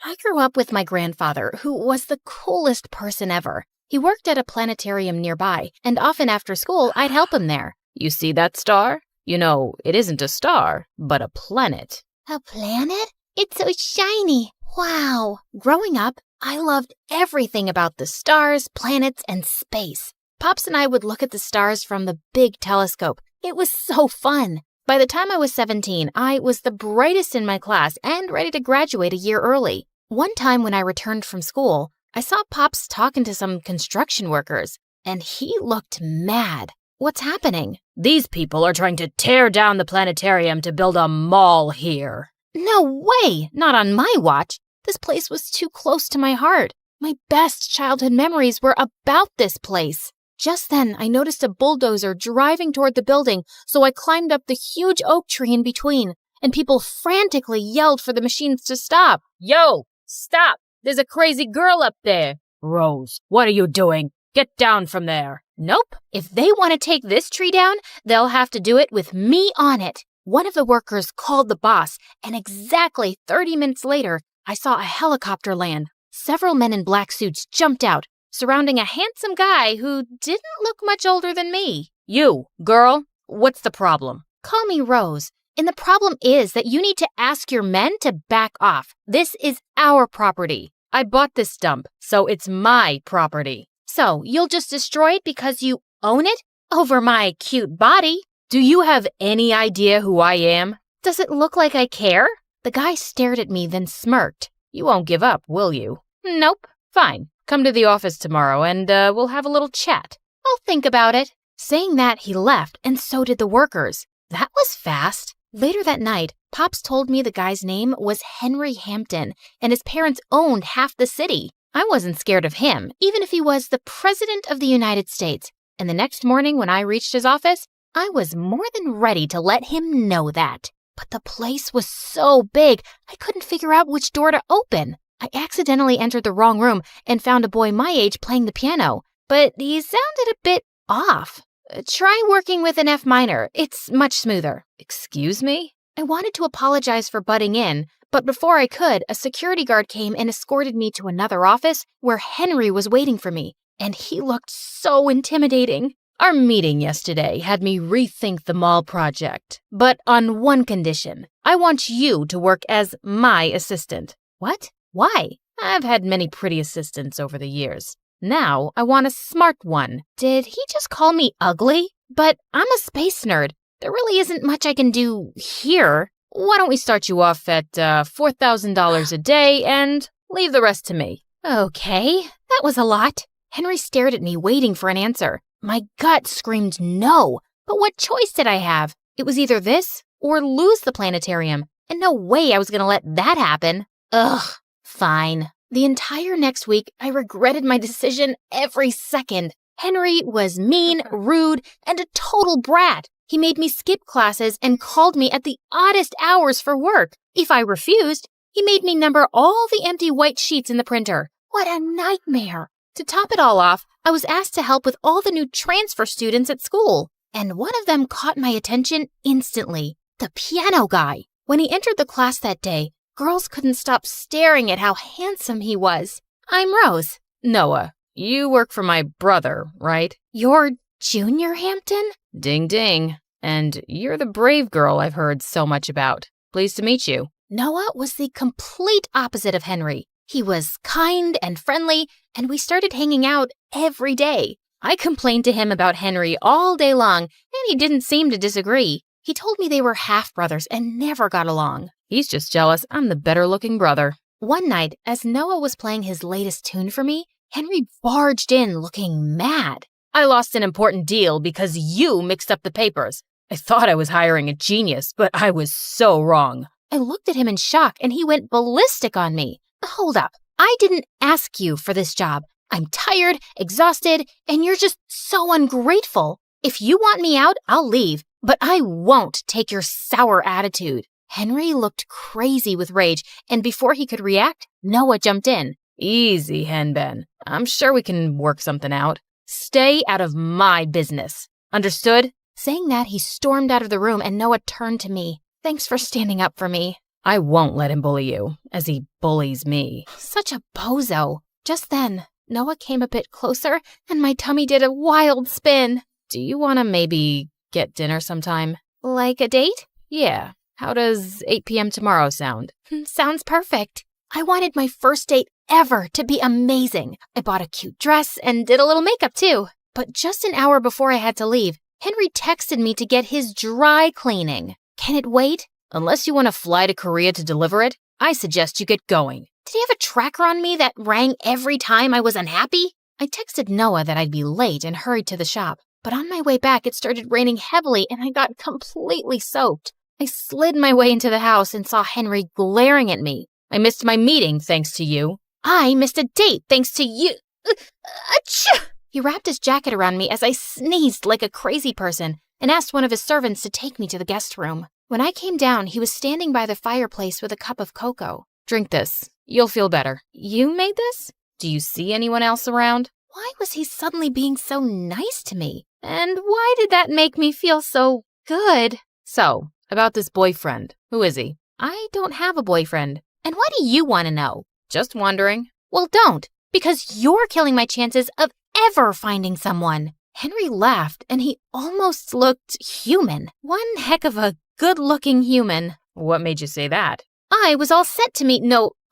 I grew up with my grandfather, who was the coolest person ever. He worked at a planetarium nearby, and often after school, I'd help him there. You see that star? You know, it isn't a star, but a planet. A planet? It's so shiny. Wow. Growing up, I loved everything about the stars, planets, and space. Pops and I would look at the stars from the big telescope. It was so fun. By the time I was 17, I was the brightest in my class and ready to graduate a year early. One time when I returned from school, I saw Pops talking to some construction workers, and he looked mad. What's happening? These people are trying to tear down the planetarium to build a mall here. No way! Not on my watch. This place was too close to my heart. My best childhood memories were about this place. Just then, I noticed a bulldozer driving toward the building, so I climbed up the huge oak tree in between, and people frantically yelled for the machines to stop. Yo, stop! There's a crazy girl up there. Rose, what are you doing? Get down from there. Nope. If they want to take this tree down, they'll have to do it with me on it. One of the workers called the boss, and exactly 30 minutes later, I saw a helicopter land. Several men in black suits jumped out, surrounding a handsome guy who didn't look much older than me. You, girl, what's the problem? Call me Rose. And the problem is that you need to ask your men to back off. This is our property. I bought this dump, so it's my property. So you'll just destroy it because you own it? Over my cute body? Do you have any idea who I am? Does it look like I care? The guy stared at me, then smirked. You won't give up, will you? Nope. Fine. Come to the office tomorrow and we'll have a little chat. I'll think about it. Saying that, he left, and so did the workers. That was fast. Later that night, Pops told me the guy's name was Henry Hampton, and his parents owned half the city. I wasn't scared of him, even if he was the President of the United States. And the next morning when I reached his office, I was more than ready to let him know that. But the place was so big, I couldn't figure out which door to open. I accidentally entered the wrong room and found a boy my age playing the piano, but he sounded a bit off. Try working with an F minor. It's much smoother. Excuse me? I wanted to apologize for butting in, but before I could, a security guard came and escorted me to another office where Henry was waiting for me, and he looked so intimidating. Our meeting yesterday had me rethink the mall project, but on one condition. I want you to work as my assistant. What? Why? I've had many pretty assistants over the years. Now I want a smart one. Did he just call me ugly? But I'm a space nerd. There really isn't much I can do here. Why don't we start you off at $4,000 a day and leave the rest to me? Okay, that was a lot. Henry stared at me, waiting for an answer. My gut screamed no, but what choice did I have? It was either this or lose the planetarium, and no way I was going to let that happen. Ugh, fine. The entire next week, I regretted my decision every second. Henry was mean, rude, and a total brat. He made me skip classes and called me at the oddest hours for work. If I refused, he made me number all the empty white sheets in the printer. What a nightmare. To top it all off, I was asked to help with all the new transfer students at school. And one of them caught my attention instantly. The piano guy. When he entered the class that day, girls couldn't stop staring at how handsome he was. I'm Rose. Noah, you work for my brother, right? You're Junior Hampton? Ding ding. And you're the brave girl I've heard so much about. Pleased to meet you. Noah was the complete opposite of Henry. He was kind and friendly, and we started hanging out every day. I complained to him about Henry all day long, and he didn't seem to disagree. He told me they were half-brothers and never got along. He's just jealous I'm the better-looking brother. One night, as Noah was playing his latest tune for me, Henry barged in looking mad. I lost an important deal because you mixed up the papers. I thought I was hiring a genius, but I was so wrong. I looked at him in shock, and he went ballistic on me. Hold up. I didn't ask you for this job. I'm tired, exhausted, and you're just so ungrateful. If you want me out, I'll leave, but I won't take your sour attitude. Henry looked crazy with rage, and before he could react, Noah jumped in. Easy, Henben. I'm sure we can work something out. Stay out of my business. Understood? Saying that, he stormed out of the room, and Noah turned to me. Thanks for standing up for me. I won't let him bully you, as he bullies me. Such a bozo. Just then, Noah came a bit closer, and my tummy did a wild spin. Do you want to maybe get dinner sometime? Like a date? Yeah. How does 8 p.m. tomorrow sound? Sounds perfect. I wanted my first date ever to be amazing. I bought a cute dress and did a little makeup too. But just an hour before I had to leave, Henry texted me to get his dry cleaning. Can it wait? Unless you want to fly to Korea to deliver it, I suggest you get going. Did he have a tracker on me that rang every time I was unhappy? I texted Noah that I'd be late and hurried to the shop. But on my way back, it started raining heavily and I got completely soaked. I slid my way into the house and saw Henry glaring at me. I missed my meeting thanks to you. I missed a date thanks to you. Achoo! He wrapped his jacket around me as I sneezed like a crazy person and asked one of his servants to take me to the guest room. When I came down, he was standing by the fireplace with a cup of cocoa. Drink this. You'll feel better. You made this? Do you see anyone else around? Why was he suddenly being so nice to me? And why did that make me feel so good? So, about this boyfriend. Who is he? I don't have a boyfriend. And why do you want to know? Just wondering. Well, don't, because you're killing my chances of ever finding someone. Henry laughed, and he almost looked human. One heck of a good-looking human. What made you say that? I was all set to meet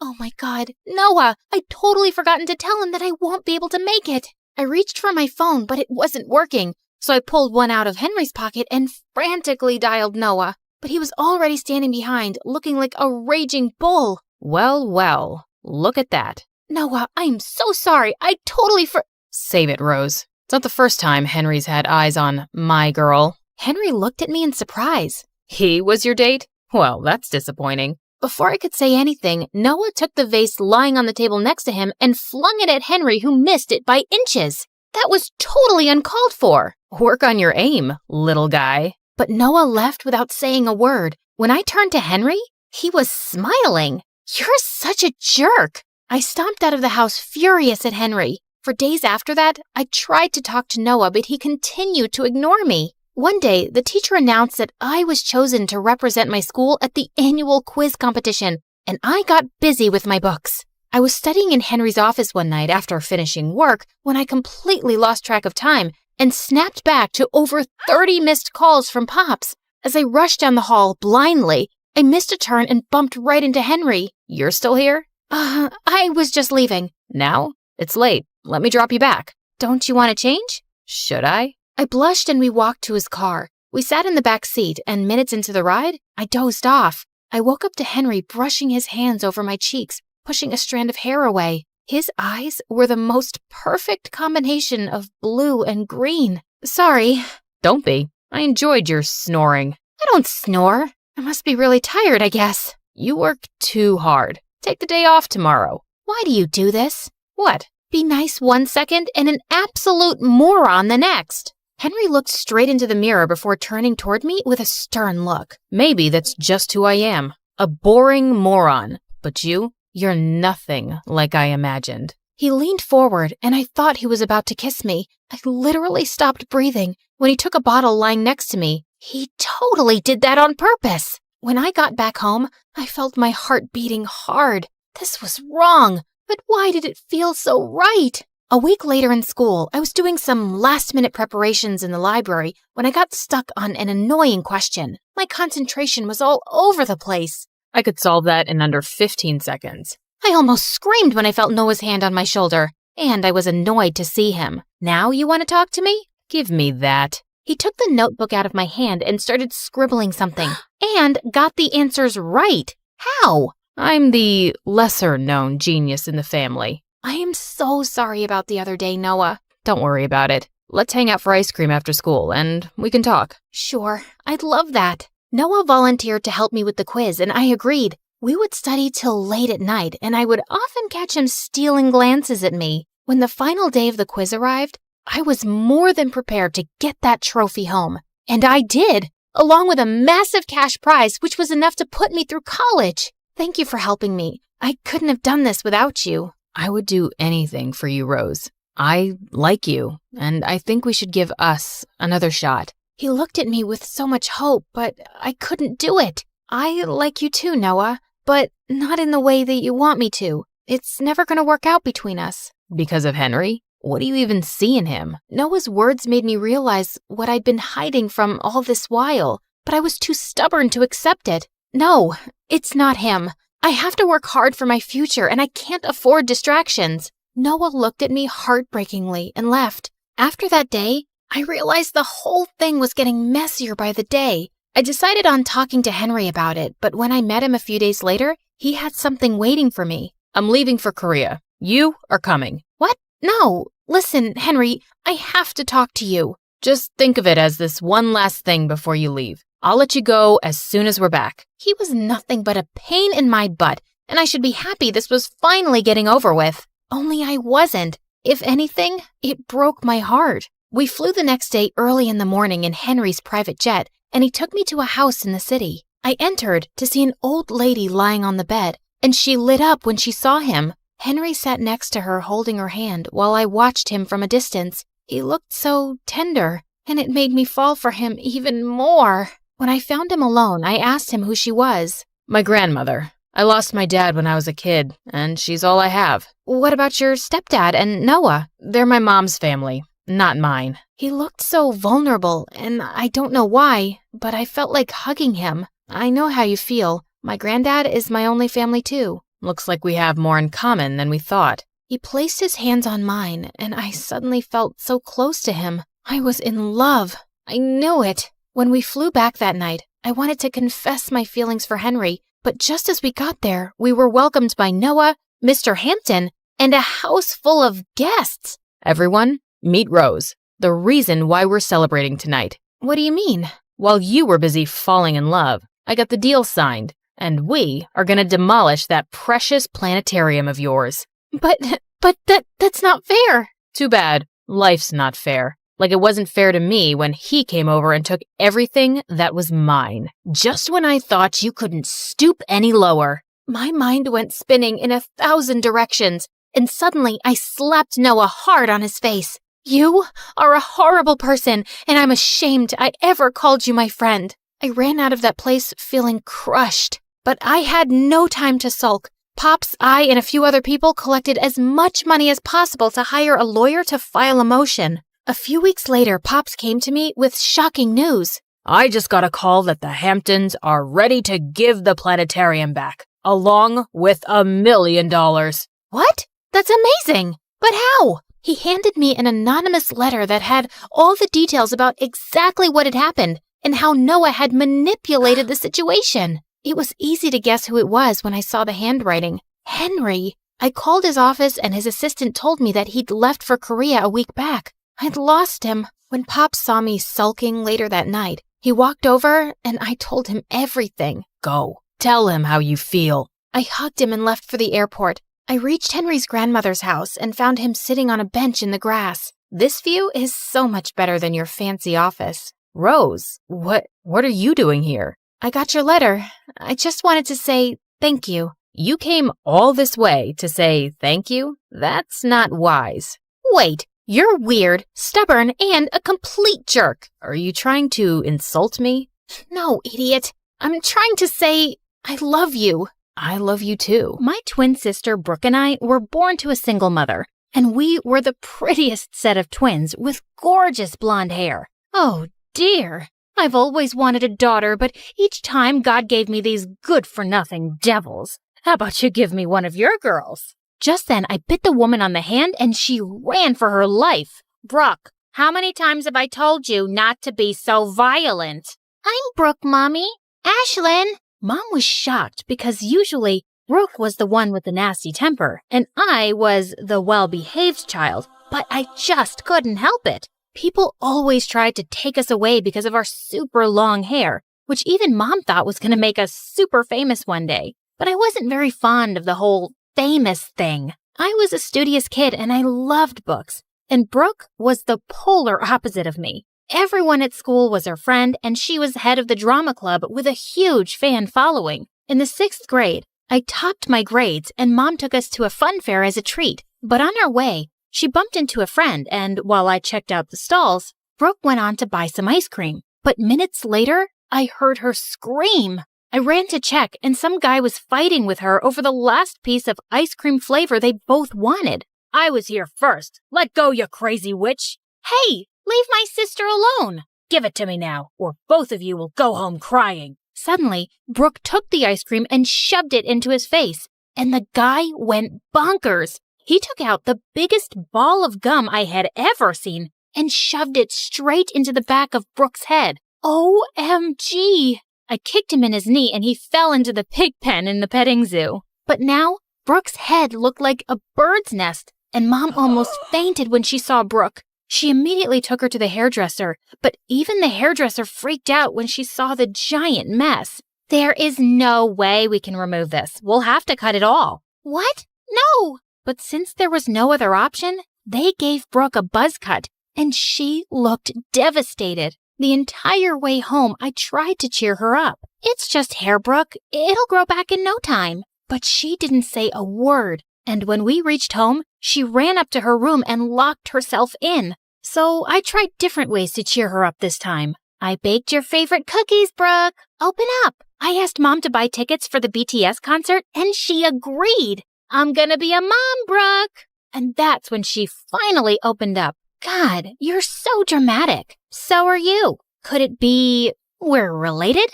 Oh my God, Noah! I'd totally forgotten to tell him that I won't be able to make it. I reached for my phone, but it wasn't working, so I pulled one out of Henry's pocket and frantically dialed Noah. But he was already standing behind, looking like a raging bull. Well, well, look at that. Noah, I'm so sorry. I totally Save it, Rose. It's not the first time Henry's had eyes on my girl. Henry looked at me in surprise. He was your date? Well, that's disappointing. Before I could say anything, Noah took the vase lying on the table next to him and flung it at Henry, who missed it by inches. That was totally uncalled for. Work on your aim, little guy. But Noah left without saying a word. When I turned to Henry, he was smiling. You're such a jerk. I stomped out of the house furious at Henry. For days after that, I tried to talk to Noah, but he continued to ignore me. One day, the teacher announced that I was chosen to represent my school at the annual quiz competition, and I got busy with my books. I was studying in Henry's office one night after finishing work when I completely lost track of time and snapped back to over 30 missed calls from Pops. As I rushed down the hall blindly, I missed a turn and bumped right into Henry. You're still here? I was just leaving. Now? It's late. Let me drop you back. Don't you want to change? Should I? I blushed and we walked to his car. We sat in the back seat, and minutes into the ride, I dozed off. I woke up to Henry brushing his hands over my cheeks, pushing a strand of hair away. His eyes were the most perfect combination of blue and green. Sorry. Don't be. I enjoyed your snoring. I don't snore. I must be really tired, I guess. You work too hard. Take the day off tomorrow. Why do you do this? What? Be nice one second and an absolute moron the next. Henry looked straight into the mirror before turning toward me with a stern look. Maybe that's just who I am. A boring moron. But you're nothing like I imagined. He leaned forward, and I thought he was about to kiss me. I literally stopped breathing when he took a bottle lying next to me. He totally did that on purpose. When I got back home, I felt my heart beating hard. This was wrong, but why did it feel so right? A week later in school, I was doing some last-minute preparations in the library when I got stuck on an annoying question. My concentration was all over the place. I could solve that in under 15 seconds. I almost screamed when I felt Noah's hand on my shoulder, and I was annoyed to see him. Now you want to talk to me? Give me that. He took the notebook out of my hand and started scribbling something, and got the answers right. How? I'm the lesser-known genius in the family. I am so sorry about the other day, Noah. Don't worry about it. Let's hang out for ice cream after school, and we can talk. Sure, I'd love that. Noah volunteered to help me with the quiz, and I agreed. We would study till late at night, and I would often catch him stealing glances at me. When the final day of the quiz arrived, I was more than prepared to get that trophy home. And I did, along with a massive cash prize, which was enough to put me through college. Thank you for helping me. I couldn't have done this without you. I would do anything for you, Rose. I like you, and I think we should give us another shot. He looked at me with so much hope, but I couldn't do it. I like you too, Noah, but not in the way that you want me to. It's never going to work out between us. Because of Henry? What do you even see in him? Noah's words made me realize what I'd been hiding from all this while, but I was too stubborn to accept it. No, it's not him. I have to work hard for my future, and I can't afford distractions. Noah looked at me heartbreakingly and left. After that day, I realized the whole thing was getting messier by the day. I decided on talking to Henry about it, but when I met him a few days later, he had something waiting for me. I'm leaving for Korea. You are coming. What? No. Listen, Henry, I have to talk to you. Just think of it as this one last thing before you leave. I'll let you go as soon as we're back. He was nothing but a pain in my butt, and I should be happy this was finally getting over with. Only I wasn't. If anything, it broke my heart. We flew the next day early in the morning in Henry's private jet, and he took me to a house in the city. I entered to see an old lady lying on the bed, and she lit up when she saw him. Henry sat next to her holding her hand while I watched him from a distance. He looked so tender, and it made me fall for him even more. When I found him alone, I asked him who she was. My grandmother. I lost my dad when I was a kid, and she's all I have. What about your stepdad and Noah? They're my mom's family, not mine. He looked so vulnerable, and I don't know why, but I felt like hugging him. I know how you feel. My granddad is my only family too. Looks like we have more in common than we thought. He placed his hands on mine, and I suddenly felt so close to him. I was in love. I knew it. When we flew back that night, I wanted to confess my feelings for Henry, but just as we got there, we were welcomed by Noah, Mr. Hampton, and a house full of guests. Everyone, meet Rose, the reason why we're celebrating tonight. What do you mean? While you were busy falling in love, I got the deal signed, and we are going to demolish that precious planetarium of yours. But that's not fair. Too bad. Life's not fair. Like it wasn't fair to me when he came over and took everything that was mine. Just when I thought you couldn't stoop any lower. My mind went spinning in 1,000 directions, and suddenly I slapped Noah hard on his face. You are a horrible person, and I'm ashamed I ever called you my friend. I ran out of that place feeling crushed, but I had no time to sulk. Pops, I, and a few other people collected as much money as possible to hire a lawyer to file a motion. A few weeks later, Pops came to me with shocking news. I just got a call that the Hamptons are ready to give the planetarium back, along with $1 million. What? That's amazing! But how? He handed me an anonymous letter that had all the details about exactly what had happened and how Noah had manipulated the situation. It was easy to guess who it was when I saw the handwriting. Henry. I called his office and his assistant told me that he'd left for Korea a week back. I'd lost him. When Pop saw me sulking later that night, he walked over and I told him everything. Go. Tell him how you feel. I hugged him and left for the airport. I reached Henry's grandmother's house and found him sitting on a bench in the grass. This view is so much better than your fancy office. Rose, what are you doing here? I got your letter. I just wanted to say thank you. You came all this way to say thank you? That's not wise. Wait. You're weird, stubborn, and a complete jerk. Are you trying to insult me? No, idiot. I'm trying to say I love you. I love you too. My twin sister Brooke and I were born to a single mother, and we were the prettiest set of twins with gorgeous blonde hair. Oh dear. I've always wanted a daughter, but each time God gave me these good-for-nothing devils. How about you give me one of your girls? Just then, I bit the woman on the hand, and she ran for her life. Brooke, how many times have I told you not to be so violent? I'm Brooke, Mommy. Ashlyn. Mom was shocked because usually Brooke was the one with the nasty temper, and I was the well-behaved child, but I just couldn't help it. People always tried to take us away because of our super long hair, which even Mom thought was going to make us super famous one day. But I wasn't very fond of the whole famous thing. I was a studious kid and I loved books, and Brooke was the polar opposite of me. Everyone at school was her friend, and she was head of the drama club with a huge fan following. In the 6th grade, I topped my grades, and Mom took us to a fun fair as a treat. But on our way, she bumped into a friend, and while I checked out the stalls, Brooke went on to buy some ice cream. But minutes later, I heard her scream. I ran to check, and some guy was fighting with her over the last piece of ice cream flavor they both wanted. I was here first. Let go, you crazy witch. Hey, leave my sister alone. Give it to me now, or both of you will go home crying. Suddenly, Brooke took the ice cream and shoved it into his face, and the guy went bonkers. He took out the biggest ball of gum I had ever seen and shoved it straight into the back of Brooke's head. OMG! I kicked him in his knee and he fell into the pig pen in the petting zoo. But now, Brooke's head looked like a bird's nest, and Mom almost fainted when she saw Brooke. She immediately took her to the hairdresser, but even the hairdresser freaked out when she saw the giant mess. There is no way we can remove this. We'll have to cut it all. What? No! But since there was no other option, they gave Brooke a buzz cut, and she looked devastated. The entire way home, I tried to cheer her up. It's just hair, Brooke. It'll grow back in no time. But she didn't say a word, and when we reached home, she ran up to her room and locked herself in. So I tried different ways to cheer her up this time. I baked your favorite cookies, Brooke. Open up. I asked Mom to buy tickets for the BTS concert, and she agreed. I'm gonna be a mom, Brooke. And that's when she finally opened up. God, you're so dramatic. So are you. Could it be we're related?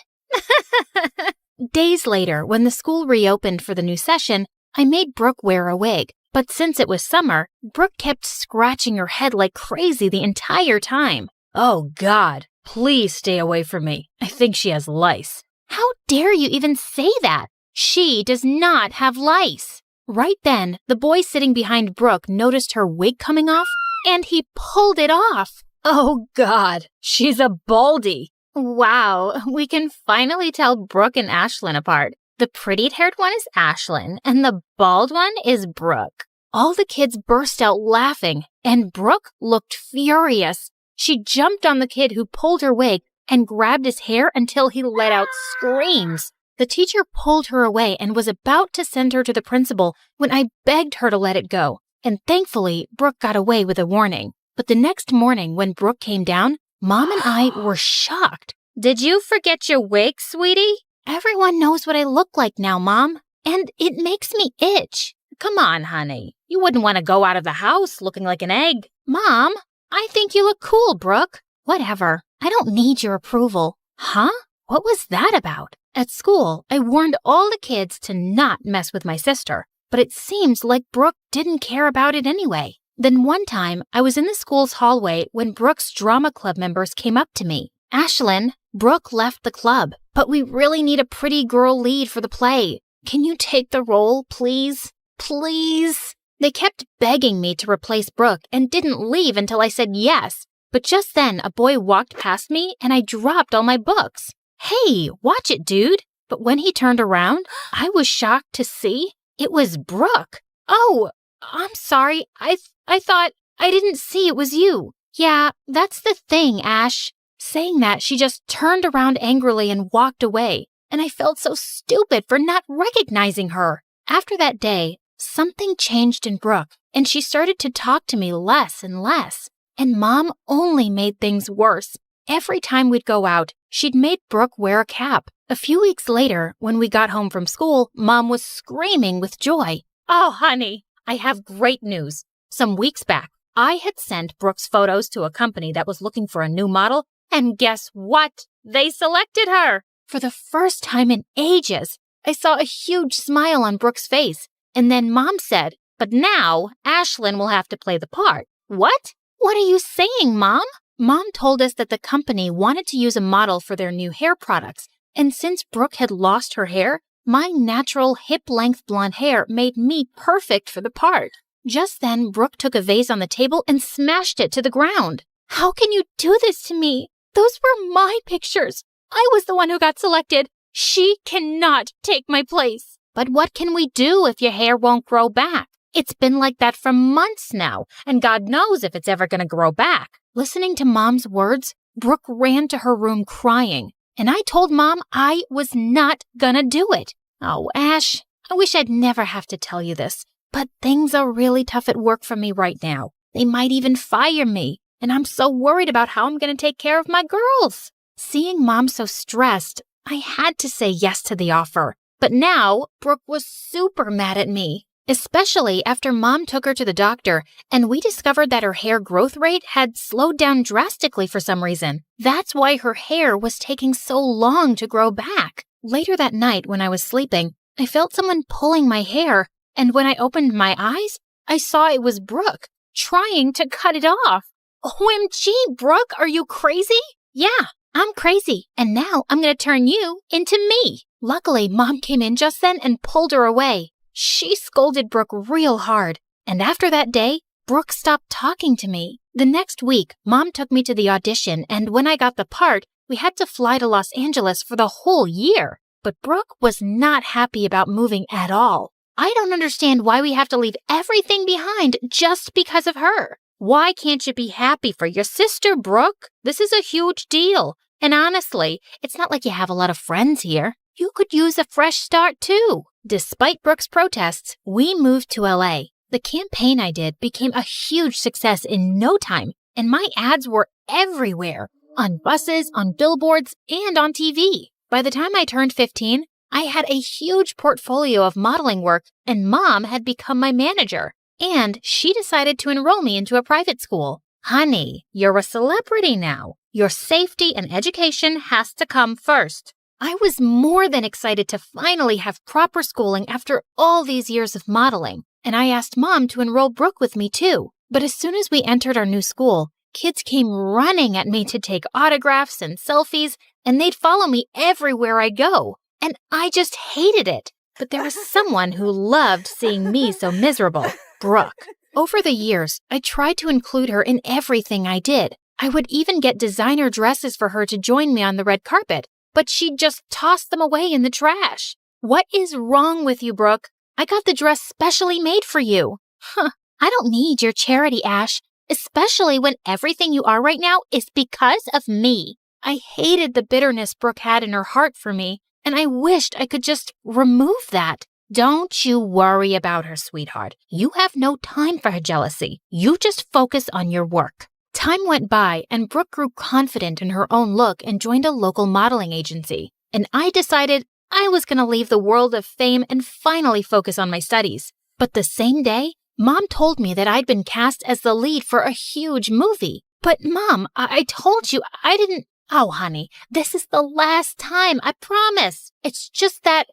Days later, when the school reopened for the new session, I made Brooke wear a wig. But since it was summer, Brooke kept scratching her head like crazy the entire time. Oh, God, please stay away from me. I think she has lice. How dare you even say that? She does not have lice. Right then, the boy sitting behind Brooke noticed her wig coming off, and he pulled it off. Oh, God, she's a baldy. Wow, we can finally tell Brooke and Ashlyn apart. The pretty-haired one is Ashlyn, and the bald one is Brooke. All the kids burst out laughing, and Brooke looked furious. She jumped on the kid who pulled her wig and grabbed his hair until he let out screams. The teacher pulled her away and was about to send her to the principal when I begged her to let it go. And thankfully, Brooke got away with a warning. But the next morning when Brooke came down, Mom and I were shocked. Did you forget your wig, sweetie? Everyone knows what I look like now, Mom, and it makes me itch. Come on, honey. You wouldn't want to go out of the house looking like an egg. Mom, I think you look cool, Brooke. Whatever. I don't need your approval. Huh? What was that about? At school, I warned all the kids to not mess with my sister, but it seems like Brooke didn't care about it anyway. Then one time, I was in the school's hallway when Brooke's drama club members came up to me. Ashlyn, Brooke left the club, but we really need a pretty girl lead for the play. Can you take the role, please? Please? They kept begging me to replace Brooke and didn't leave until I said yes. But just then, a boy walked past me and I dropped all my books. Hey, watch it, dude. But when he turned around, I was shocked to see it was Brooke. Oh, I'm sorry. I thought I didn't see it was you. Yeah, that's the thing, Ash. Saying that, she just turned around angrily and walked away, and I felt so stupid for not recognizing her. After that day, something changed in Brooke, and she started to talk to me less and less. And Mom only made things worse. Every time we'd go out, she'd made Brooke wear a cap. A few weeks later, when we got home from school, Mom was screaming with joy. Oh, honey, I have great news. Some weeks back, I had sent Brooke's photos to a company that was looking for a new model, and guess what? They selected her! For the first time in ages, I saw a huge smile on Brooke's face. And then Mom said, but now Ashlyn will have to play the part. What? What are you saying, Mom? Mom told us that the company wanted to use a model for their new hair products. And since Brooke had lost her hair, my natural hip-length blonde hair made me perfect for the part. Just then, Brooke took a vase on the table and smashed it to the ground. How can you do this to me? Those were my pictures. I was the one who got selected. She cannot take my place. But what can we do if your hair won't grow back? It's been like that for months now, and God knows if it's ever going to grow back. Listening to Mom's words, Brooke ran to her room crying, and I told Mom I was not gonna do it. Oh, Ash, I wish I'd never have to tell you this, but things are really tough at work for me right now. They might even fire me, and I'm so worried about how I'm going to take care of my girls. Seeing Mom so stressed, I had to say yes to the offer. But now, Brooke was super mad at me, especially after Mom took her to the doctor and we discovered that her hair growth rate had slowed down drastically for some reason. That's why her hair was taking so long to grow back. Later that night when I was sleeping, I felt someone pulling my hair, and when I opened my eyes, I saw it was Brooke, trying to cut it off. OMG, Brooke, are you crazy? Yeah, I'm crazy, and now I'm going to turn you into me. Luckily, Mom came in just then and pulled her away. She scolded Brooke real hard, and after that day, Brooke stopped talking to me. The next week, Mom took me to the audition, and when I got the part, we had to fly to Los Angeles for the whole year. But Brooke was not happy about moving at all. I don't understand why we have to leave everything behind just because of her. Why can't you be happy for your sister, Brooke? This is a huge deal. And honestly, it's not like you have a lot of friends here. You could use a fresh start too. Despite Brooke's protests, we moved to LA. The campaign I did became a huge success in no time, and my ads were everywhere, on buses, on billboards, and on TV. By the time I turned 15, I had a huge portfolio of modeling work, and Mom had become my manager. And she decided to enroll me into a private school. Honey, you're a celebrity now. Your safety and education has to come first. I was more than excited to finally have proper schooling after all these years of modeling, and I asked Mom to enroll Brooke with me too. But as soon as we entered our new school, kids came running at me to take autographs and selfies, and they'd follow me everywhere I go. And I just hated it. But there was someone who loved seeing me so miserable, Brooke. Over the years, I tried to include her in everything I did. I would even get designer dresses for her to join me on the red carpet, but she'd just toss them away in the trash. What is wrong with you, Brooke? I got the dress specially made for you. I don't need your charity, Ash, especially when everything you are right now is because of me. I hated the bitterness Brooke had in her heart for me, and I wished I could just remove that. Don't you worry about her, sweetheart. You have no time for her jealousy. You just focus on your work. Time went by, and Brooke grew confident in her own look and joined a local modeling agency. And I decided I was going to leave the world of fame and finally focus on my studies. But the same day, Mom told me that I'd been cast as the lead for a huge movie. But Mom, I told you I didn't... Oh, honey, this is the last time, I promise. It's just that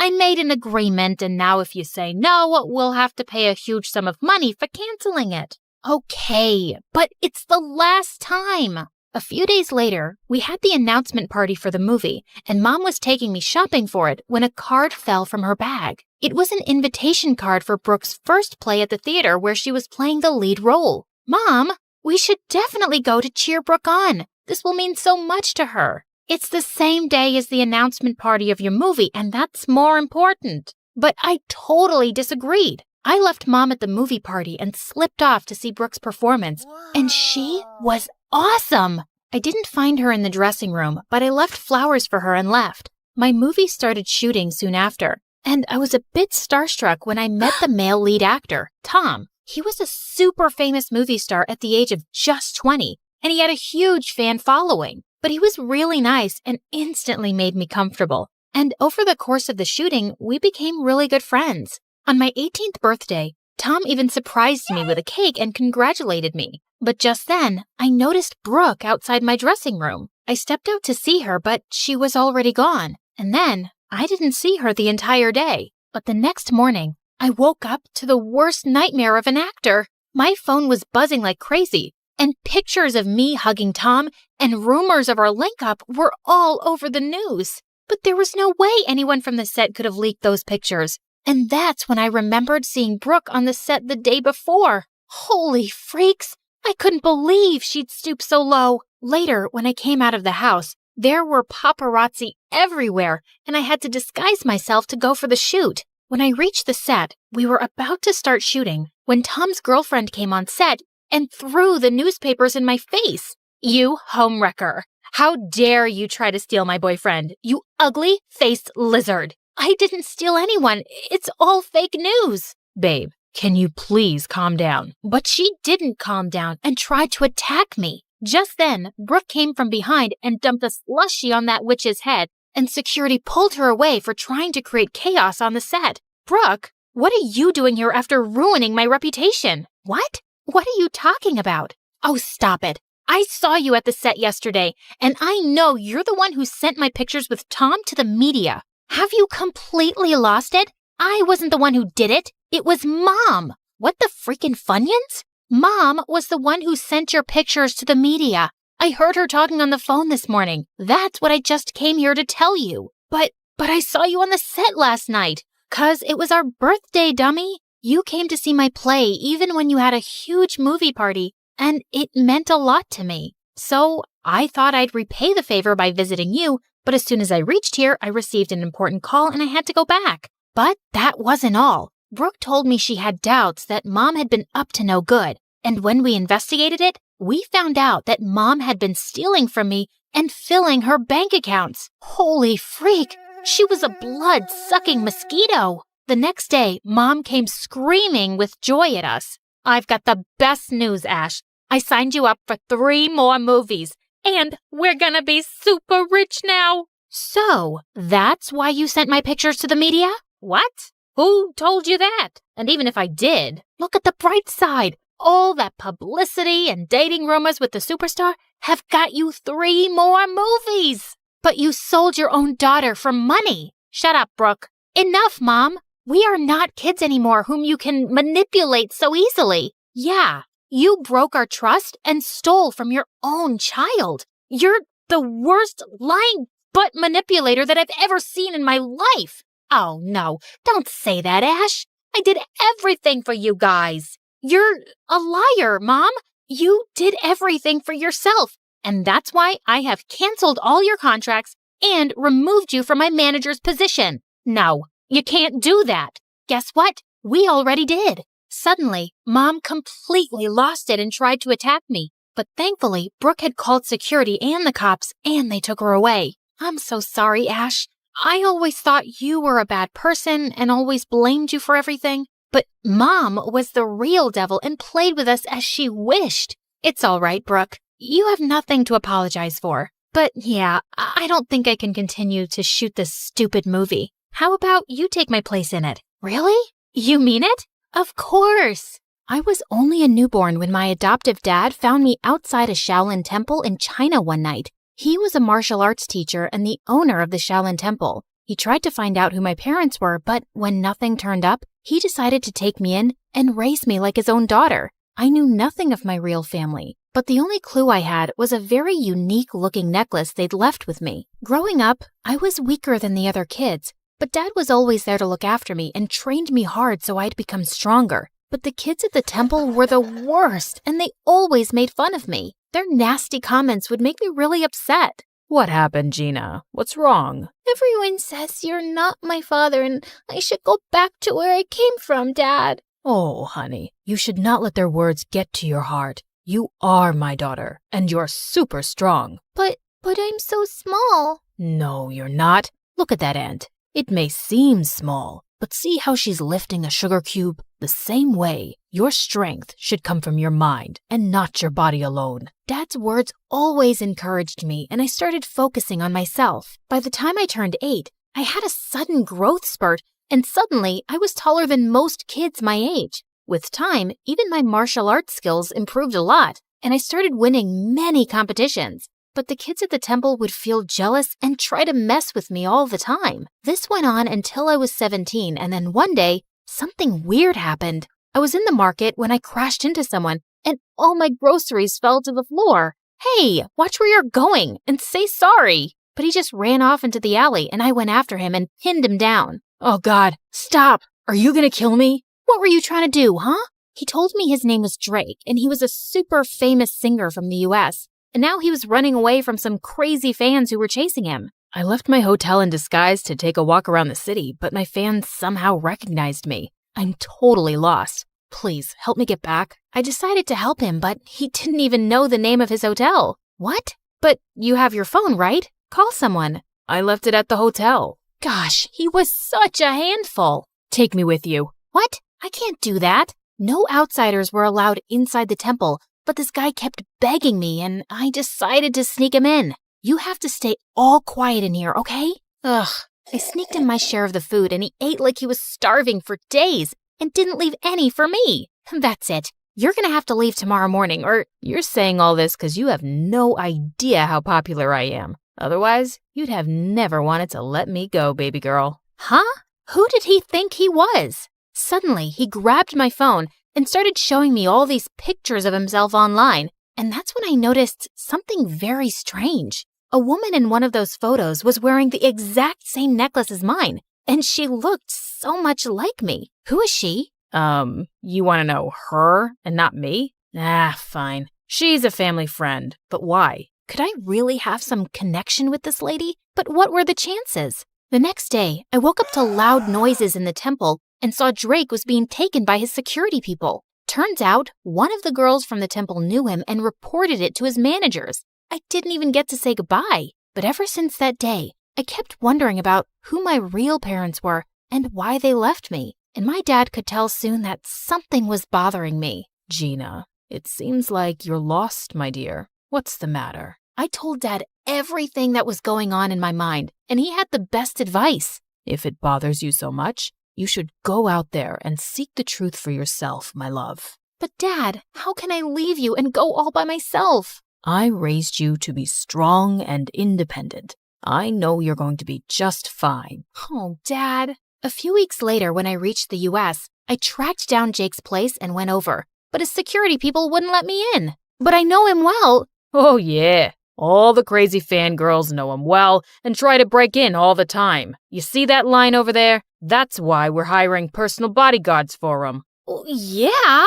I made an agreement, and now if you say no, we'll have to pay a huge sum of money for canceling it. Okay, but it's the last time. A few days later, we had the announcement party for the movie, and Mom was taking me shopping for it when a card fell from her bag. It was an invitation card for Brooke's first play at the theater where she was playing the lead role. Mom, we should definitely go to cheer Brooke on. This will mean so much to her. It's the same day as the announcement party of your movie, and that's more important. But I totally disagreed. I left Mom at the movie party and slipped off to see Brooke's performance, and she was awesome. I didn't find her in the dressing room, but I left flowers for her and left. My movie started shooting soon after, and I was a bit starstruck when I met the male lead actor, Tom. He was a super famous movie star at the age of just 20, and he had a huge fan following. But he was really nice and instantly made me comfortable. And over the course of the shooting, we became really good friends. On my 18th birthday, Tom even surprised me with a cake and congratulated me. But just then, I noticed Brooke outside my dressing room. I stepped out to see her, but she was already gone. And then, I didn't see her the entire day. But the next morning, I woke up to the worst nightmare of an actor. My phone was buzzing like crazy, and pictures of me hugging Tom and rumors of our link-up were all over the news. But there was no way anyone from the set could have leaked those pictures. And that's when I remembered seeing Brooke on the set the day before. Holy freaks! I couldn't believe she'd stooped so low. Later, when I came out of the house, there were paparazzi everywhere, and I had to disguise myself to go for the shoot. When I reached the set, we were about to start shooting when Tom's girlfriend came on set and threw the newspapers in my face. You homewrecker! How dare you try to steal my boyfriend, you ugly-faced lizard! I didn't steal anyone. It's all fake news. Babe, can you please calm down? But she didn't calm down and tried to attack me. Just then, Brooke came from behind and dumped a slushie on that witch's head, and security pulled her away for trying to create chaos on the set. Brooke, what are you doing here after ruining my reputation? What? What are you talking about? Oh, stop it. I saw you at the set yesterday, and I know you're the one who sent my pictures with Tom to the media. Have you completely lost it? I wasn't the one who did it. It was Mom. What the freaking Funyuns? Mom was the one who sent your pictures to the media. I heard her talking on the phone this morning. That's what I just came here to tell you. But I saw you on the set last night. 'Cause it was our birthday, dummy. You came to see my play even when you had a huge movie party, and it meant a lot to me. So I thought I'd repay the favor by visiting you, but as soon as I reached here, I received an important call and I had to go back. But that wasn't all. Brooke told me she had doubts that Mom had been up to no good, and when we investigated it, we found out that Mom had been stealing from me and filling her bank accounts. Holy freak! She was a blood-sucking mosquito. The next day, Mom came screaming with joy at us. I've got the best news, Ash. I signed you up for 3 more movies, and we're gonna be super rich now. So, that's why you sent my pictures to the media? What? Who told you that? And even if I did, look at the bright side. All that publicity and dating rumors with the superstar have got you 3 more movies. But you sold your own daughter for money. Shut up, Brooke. Enough, Mom. We are not kids anymore whom you can manipulate so easily. Yeah, you broke our trust and stole from your own child. You're the worst lying butt manipulator that I've ever seen in my life. Oh, no, don't say that, Ash. I did everything for you guys. You're a liar, Mom. You did everything for yourself. And that's why I have canceled all your contracts and removed you from my manager's position. No, you can't do that. Guess what? We already did. Suddenly, Mom completely lost it and tried to attack me. But thankfully, Brooke had called security and the cops, and they took her away. I'm so sorry, Ash. I always thought you were a bad person and always blamed you for everything. But Mom was the real devil and played with us as she wished. It's all right, Brooke. You have nothing to apologize for. But yeah, I don't think I can continue to shoot this stupid movie. How about you take my place in it? Really? You mean it? Of course. I was only a newborn when my adoptive dad found me outside a Shaolin temple in China one night. He was a martial arts teacher and the owner of the Shaolin temple. He tried to find out who my parents were, but when nothing turned up, he decided to take me in and raise me like his own daughter. I knew nothing of my real family, but the only clue I had was a very unique-looking necklace they'd left with me. Growing up, I was weaker than the other kids, but Dad was always there to look after me and trained me hard so I'd become stronger. But the kids at the temple were the worst, and they always made fun of me. Their nasty comments would make me really upset. What happened, Gina? What's wrong? Everyone says you're not my father and I should go back to where I came from, Dad. Oh, honey, you should not let their words get to your heart. You are my daughter, and you're super strong. But I'm so small. No, you're not. Look at that ant. It may seem small, but see how she's lifting a sugar cube? The same way, your strength should come from your mind and not your body alone. Dad's words always encouraged me, and I started focusing on myself. By the time I turned 8, I had a sudden growth spurt, and suddenly I was taller than most kids my age. With time, even my martial arts skills improved a lot, and I started winning many competitions. But the kids at the temple would feel jealous and try to mess with me all the time. This went on until I was 17, and then one day, something weird happened. I was in the market when I crashed into someone, and all my groceries fell to the floor. Hey, watch where you're going and say sorry. But he just ran off into the alley, and I went after him and pinned him down. Oh God, stop. Are you gonna kill me? What were you trying to do, huh? He told me his name was Drake, and he was a super famous singer from the US. And now he was running away from some crazy fans who were chasing him. I left my hotel in disguise to take a walk around the city, but my fans somehow recognized me. I'm totally lost. Please, help me get back. I decided to help him, but he didn't even know the name of his hotel. What? But you have your phone, right? Call someone. I left it at the hotel. Gosh, he was such a handful. Take me with you. What? I can't do that. No outsiders were allowed inside the temple, but this guy kept begging me, and I decided to sneak him in. You have to stay all quiet in here, okay? Ugh. I sneaked in my share of the food, and he ate like he was starving for days and didn't leave any for me. That's it. You're gonna have to leave tomorrow morning, or you're saying all this because you have no idea how popular I am. Otherwise, you'd have never wanted to let me go, baby girl. Huh? Who did he think he was? Suddenly, he grabbed my phone and started showing me all these pictures of himself online, and that's when I noticed something very strange. A woman in one of those photos was wearing the exact same necklace as mine, and she looked so much like me. Who is she? You want to know her and not me? Ah, fine. She's a family friend, but why? Could I really have some connection with this lady? But what were the chances? The next day, I woke up to loud noises in the temple and saw Drake was being taken by his security people. Turns out, one of the girls from the temple knew him and reported it to his managers. I didn't even get to say goodbye. But ever since that day, I kept wondering about who my real parents were and why they left me. And my dad could tell soon that something was bothering me. Gina, it seems like you're lost, my dear. What's the matter? I told Dad everything that was going on in my mind, and he had the best advice. If it bothers you so much, you should go out there and seek the truth for yourself, my love. But Dad, how can I leave you and go all by myself? I raised you to be strong and independent. I know you're going to be just fine. Oh, Dad. A few weeks later, when I reached the U.S., I tracked down Jake's place and went over, but his security people wouldn't let me in. But I know him well. Oh, yeah. All the crazy fangirls know him well and try to break in all the time. You see that line over there? That's why we're hiring personal bodyguards for him. Yeah,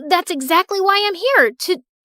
that's exactly why I'm here,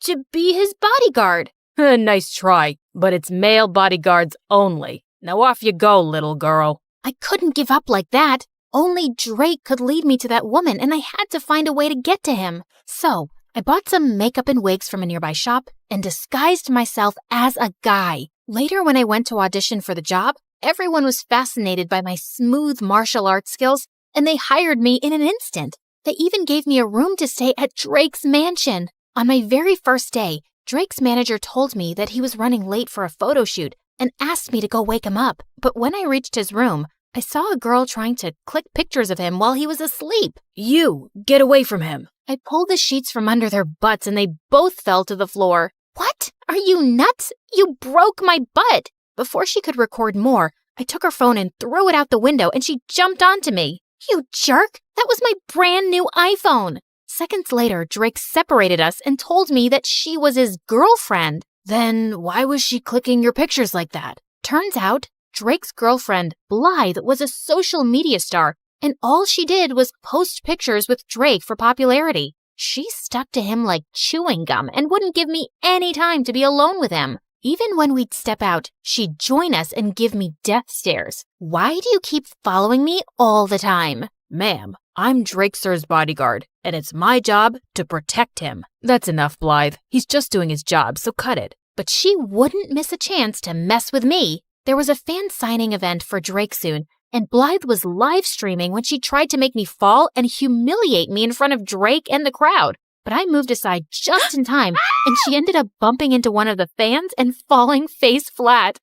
to be his bodyguard. Nice try, but it's male bodyguards only. Now off you go, little girl. I couldn't give up like that. Only Drake could lead me to that woman, and I had to find a way to get to him. So, I bought some makeup and wigs from a nearby shop and disguised myself as a guy. Later, when I went to audition for the job, everyone was fascinated by my smooth martial arts skills, and they hired me in an instant. They even gave me a room to stay at Drake's mansion. On my very first day, Drake's manager told me that he was running late for a photo shoot and asked me to go wake him up. But when I reached his room, I saw a girl trying to click pictures of him while he was asleep. You, get away from him. I pulled the sheets from under their butts and they both fell to the floor. What? Are you nuts? You broke my butt. Before she could record more, I took her phone and threw it out the window and she jumped onto me. You jerk! That was my brand new iPhone. Seconds later, Drake separated us and told me that she was his girlfriend. Then why was she clicking your pictures like that? Turns out, Drake's girlfriend, Blythe, was a social media star, and all she did was post pictures with Drake for popularity. She stuck to him like chewing gum and wouldn't give me any time to be alone with him. Even when we'd step out, she'd join us and give me death stares. Why do you keep following me all the time? Ma'am, I'm Drake Sir's bodyguard, and it's my job to protect him. That's enough, Blythe. He's just doing his job, so cut it. But she wouldn't miss a chance to mess with me. There was a fan signing event for Drake soon, and Blythe was live streaming when she tried to make me fall and humiliate me in front of Drake and the crowd. But I moved aside just in time, and she ended up bumping into one of the fans and falling face flat.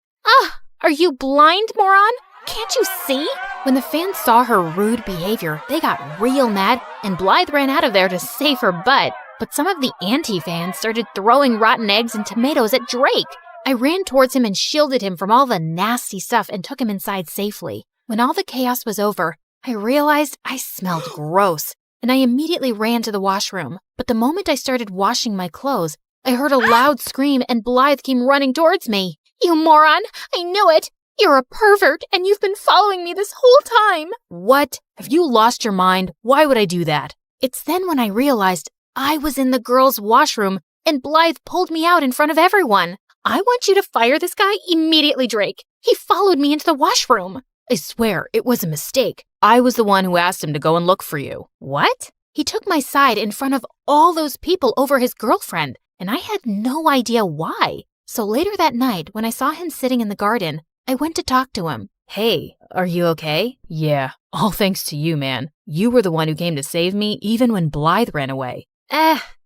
Are you blind, moron? Can't you see? When the fans saw her rude behavior, they got real mad, and Blythe ran out of there to save her butt. But some of the anti-fans started throwing rotten eggs and tomatoes at Drake. I ran towards him and shielded him from all the nasty stuff and took him inside safely. When all the chaos was over, I realized I smelled gross, and I immediately ran to the washroom. But the moment I started washing my clothes, I heard a loud scream and Blythe came running towards me. You moron! I knew it! You're a pervert, and you've been following me this whole time! What? Have you lost your mind? Why would I do that? It's then when I realized I was in the girls' washroom, and Blythe pulled me out in front of everyone. I want you to fire this guy immediately, Drake. He followed me into the washroom. I swear, it was a mistake. I was the one who asked him to go and look for you. What? He took my side in front of all those people over his girlfriend, and I had no idea why. So later that night, when I saw him sitting in the garden, I went to talk to him. Hey, are you okay? Yeah, all thanks to you, man. You were the one who came to save me even when Blythe ran away.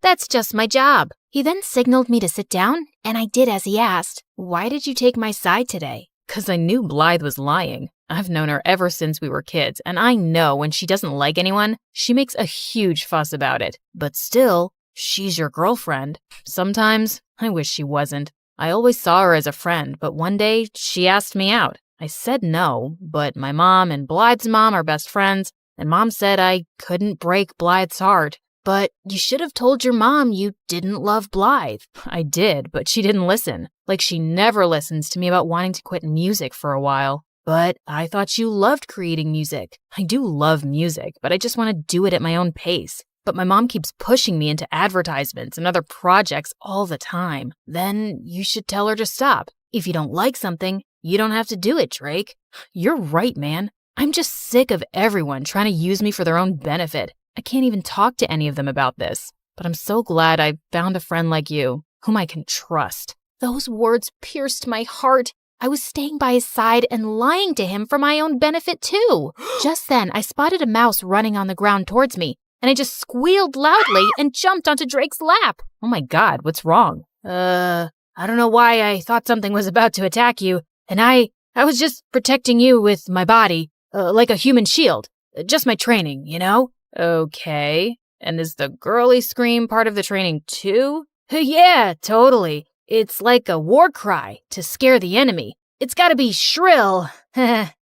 That's just my job. He then signaled me to sit down, and I did as he asked. Why did you take my side today? 'Cause I knew Blythe was lying. I've known her ever since we were kids, and I know when she doesn't like anyone, she makes a huge fuss about it. But still, she's your girlfriend. Sometimes, I wish she wasn't. I always saw her as a friend, but one day, she asked me out. I said no, but my mom and Blythe's mom are best friends, and Mom said I couldn't break Blythe's heart. But you should have told your mom you didn't love Blythe. I did, but she didn't listen. Like she never listens to me about wanting to quit music for a while. But I thought you loved creating music. I do love music, but I just want to do it at my own pace. But my mom keeps pushing me into advertisements and other projects all the time. Then you should tell her to stop. If you don't like something, you don't have to do it, Drake. You're right, man. I'm just sick of everyone trying to use me for their own benefit. I can't even talk to any of them about this. But I'm so glad I found a friend like you, whom I can trust. Those words pierced my heart. I was staying by his side and lying to him for my own benefit, too. Just then, I spotted a mouse running on the ground towards me, and I just squealed loudly and jumped onto Drake's lap. Oh my God, what's wrong? I don't know why I thought something was about to attack you, and I was just protecting you with my body, like a human shield. Just my training, you know? Okay. And is the girly scream part of the training too? Yeah, totally. It's like a war cry to scare the enemy. It's gotta be shrill.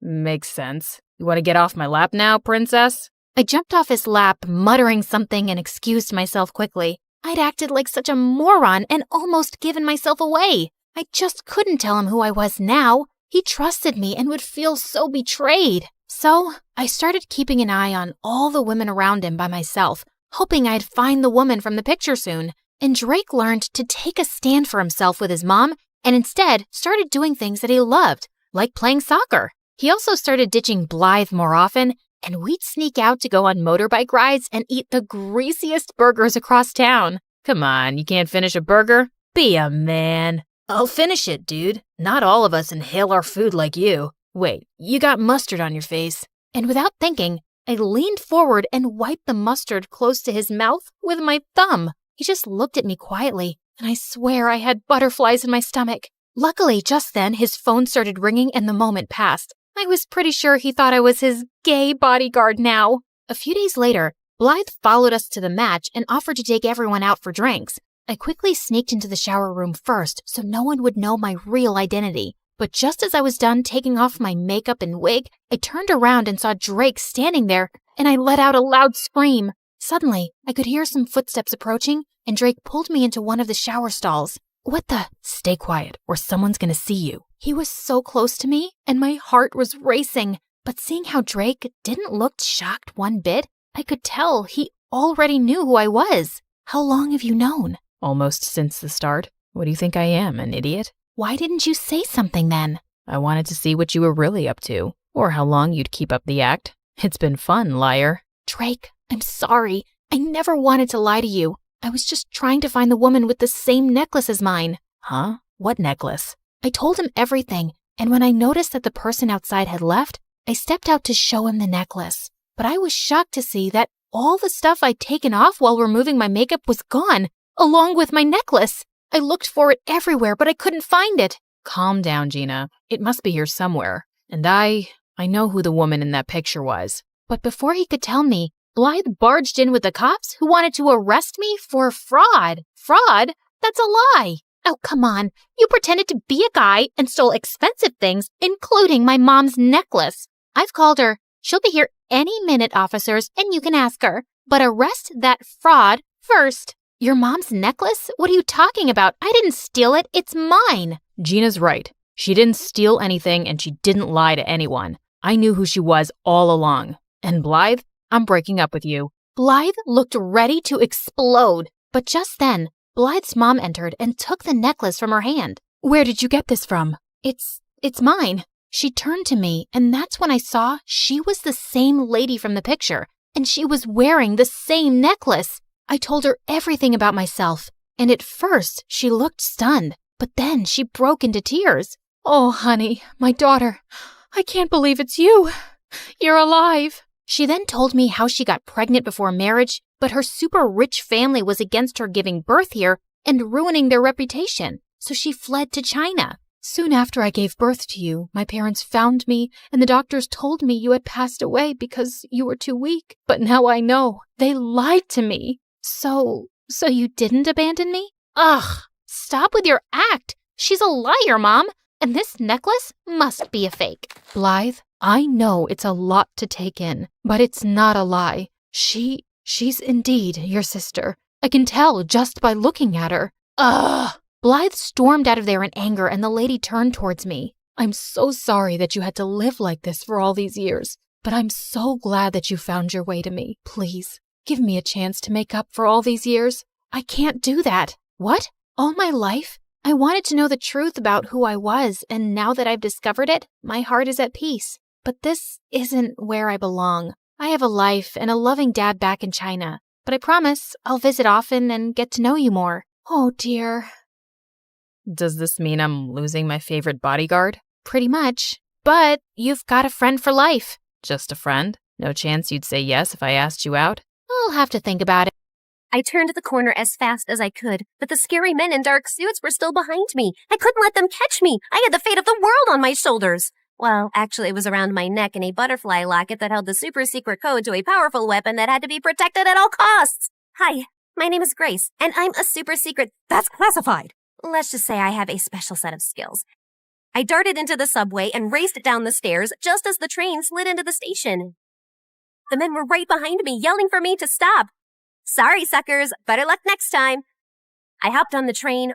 Makes sense. You want to get off my lap now, princess? I jumped off his lap, muttering something, and excused myself quickly. I'd acted like such a moron and almost given myself away. I just couldn't tell him who I was now. He trusted me and would feel so betrayed. So I started keeping an eye on all the women around him by myself, hoping I'd find the woman from the picture soon. And Drake learned to take a stand for himself with his mom and instead started doing things that he loved, like playing soccer. He also started ditching Blythe more often, and we'd sneak out to go on motorbike rides and eat the greasiest burgers across town. Come on, you can't finish a burger? Be a man. I'll finish it, dude. Not all of us inhale our food like you. Wait, you got mustard on your face. And without thinking, I leaned forward and wiped the mustard close to his mouth with my thumb. He just looked at me quietly, and I swear I had butterflies in my stomach. Luckily, just then, his phone started ringing and the moment passed. I was pretty sure he thought I was his gay bodyguard now. A few days later, Blythe followed us to the match and offered to take everyone out for drinks. I quickly sneaked into the shower room first so no one would know my real identity. But just as I was done taking off my makeup and wig, I turned around and saw Drake standing there, and I let out a loud scream. Suddenly, I could hear some footsteps approaching, and Drake pulled me into one of the shower stalls. What the? Stay quiet, or someone's gonna see you. He was so close to me, and my heart was racing. But seeing how Drake didn't look shocked one bit, I could tell he already knew who I was. How long have you known? Almost since the start. What do you think I am, an idiot? Why didn't you say something then? I wanted to see what you were really up to, or how long you'd keep up the act. It's been fun, liar. Drake, I'm sorry. I never wanted to lie to you. I was just trying to find the woman with the same necklace as mine. Huh? What necklace? I told him everything, and when I noticed that the person outside had left, I stepped out to show him the necklace. But I was shocked to see that all the stuff I'd taken off while removing my makeup was gone, along with my necklace. I looked for it everywhere, but I couldn't find it. Calm down, Gina. It must be here somewhere. And I know who the woman in that picture was. But before he could tell me, Blythe barged in with the cops who wanted to arrest me for fraud. Fraud? That's a lie. Oh, come on. You pretended to be a guy and stole expensive things, including my mom's necklace. I've called her. She'll be here any minute, officers, and you can ask her. But arrest that fraud first. Your mom's necklace? What are you talking about? I didn't steal it. It's mine. Gina's right. She didn't steal anything and she didn't lie to anyone. I knew who she was all along. And Blythe, I'm breaking up with you. Blythe looked ready to explode. But just then, Blythe's mom entered and took the necklace from her hand. Where did you get this from? It's mine. She turned to me, and that's when I saw she was the same lady from the picture, and she was wearing the same necklace. I told her everything about myself, and at first she looked stunned, but then she broke into tears. Oh, honey, my daughter, I can't believe it's you. You're alive. She then told me how she got pregnant before marriage, but her super rich family was against her giving birth here and ruining their reputation, so she fled to China. Soon after I gave birth to you, my parents found me, and the doctors told me you had passed away because you were too weak. But now I know. They lied to me. So you didn't abandon me? Ugh, stop with your act. She's a liar, Mom, and this necklace must be a fake. Blythe, I know it's a lot to take in, but it's not a lie. She's indeed your sister. I can tell just by looking at her. Ugh! Blythe stormed out of there in anger, and the lady turned towards me. I'm so sorry that you had to live like this for all these years, but I'm so glad that you found your way to me. Please, give me a chance to make up for all these years. I can't do that. What? All my life? I wanted to know the truth about who I was, and now that I've discovered it, my heart is at peace. But this isn't where I belong. I have a life and a loving dad back in China, but I promise I'll visit often and get to know you more. Oh dear. Does this mean I'm losing my favorite bodyguard? Pretty much. But you've got a friend for life. Just a friend? No chance you'd say yes if I asked you out? I'll have to think about it. I turned the corner as fast as I could, but the scary men in dark suits were still behind me. I couldn't let them catch me. I had the fate of the world on my shoulders. Well, actually, it was around my neck in a butterfly locket that held the super secret code to a powerful weapon that had to be protected at all costs. Hi, my name is Grace, and I'm a super secret. That's classified. Let's just say I have a special set of skills. I darted into the subway and raced down the stairs just as the train slid into the station. The men were right behind me, yelling for me to stop. Sorry, suckers. Better luck next time. I hopped on the train,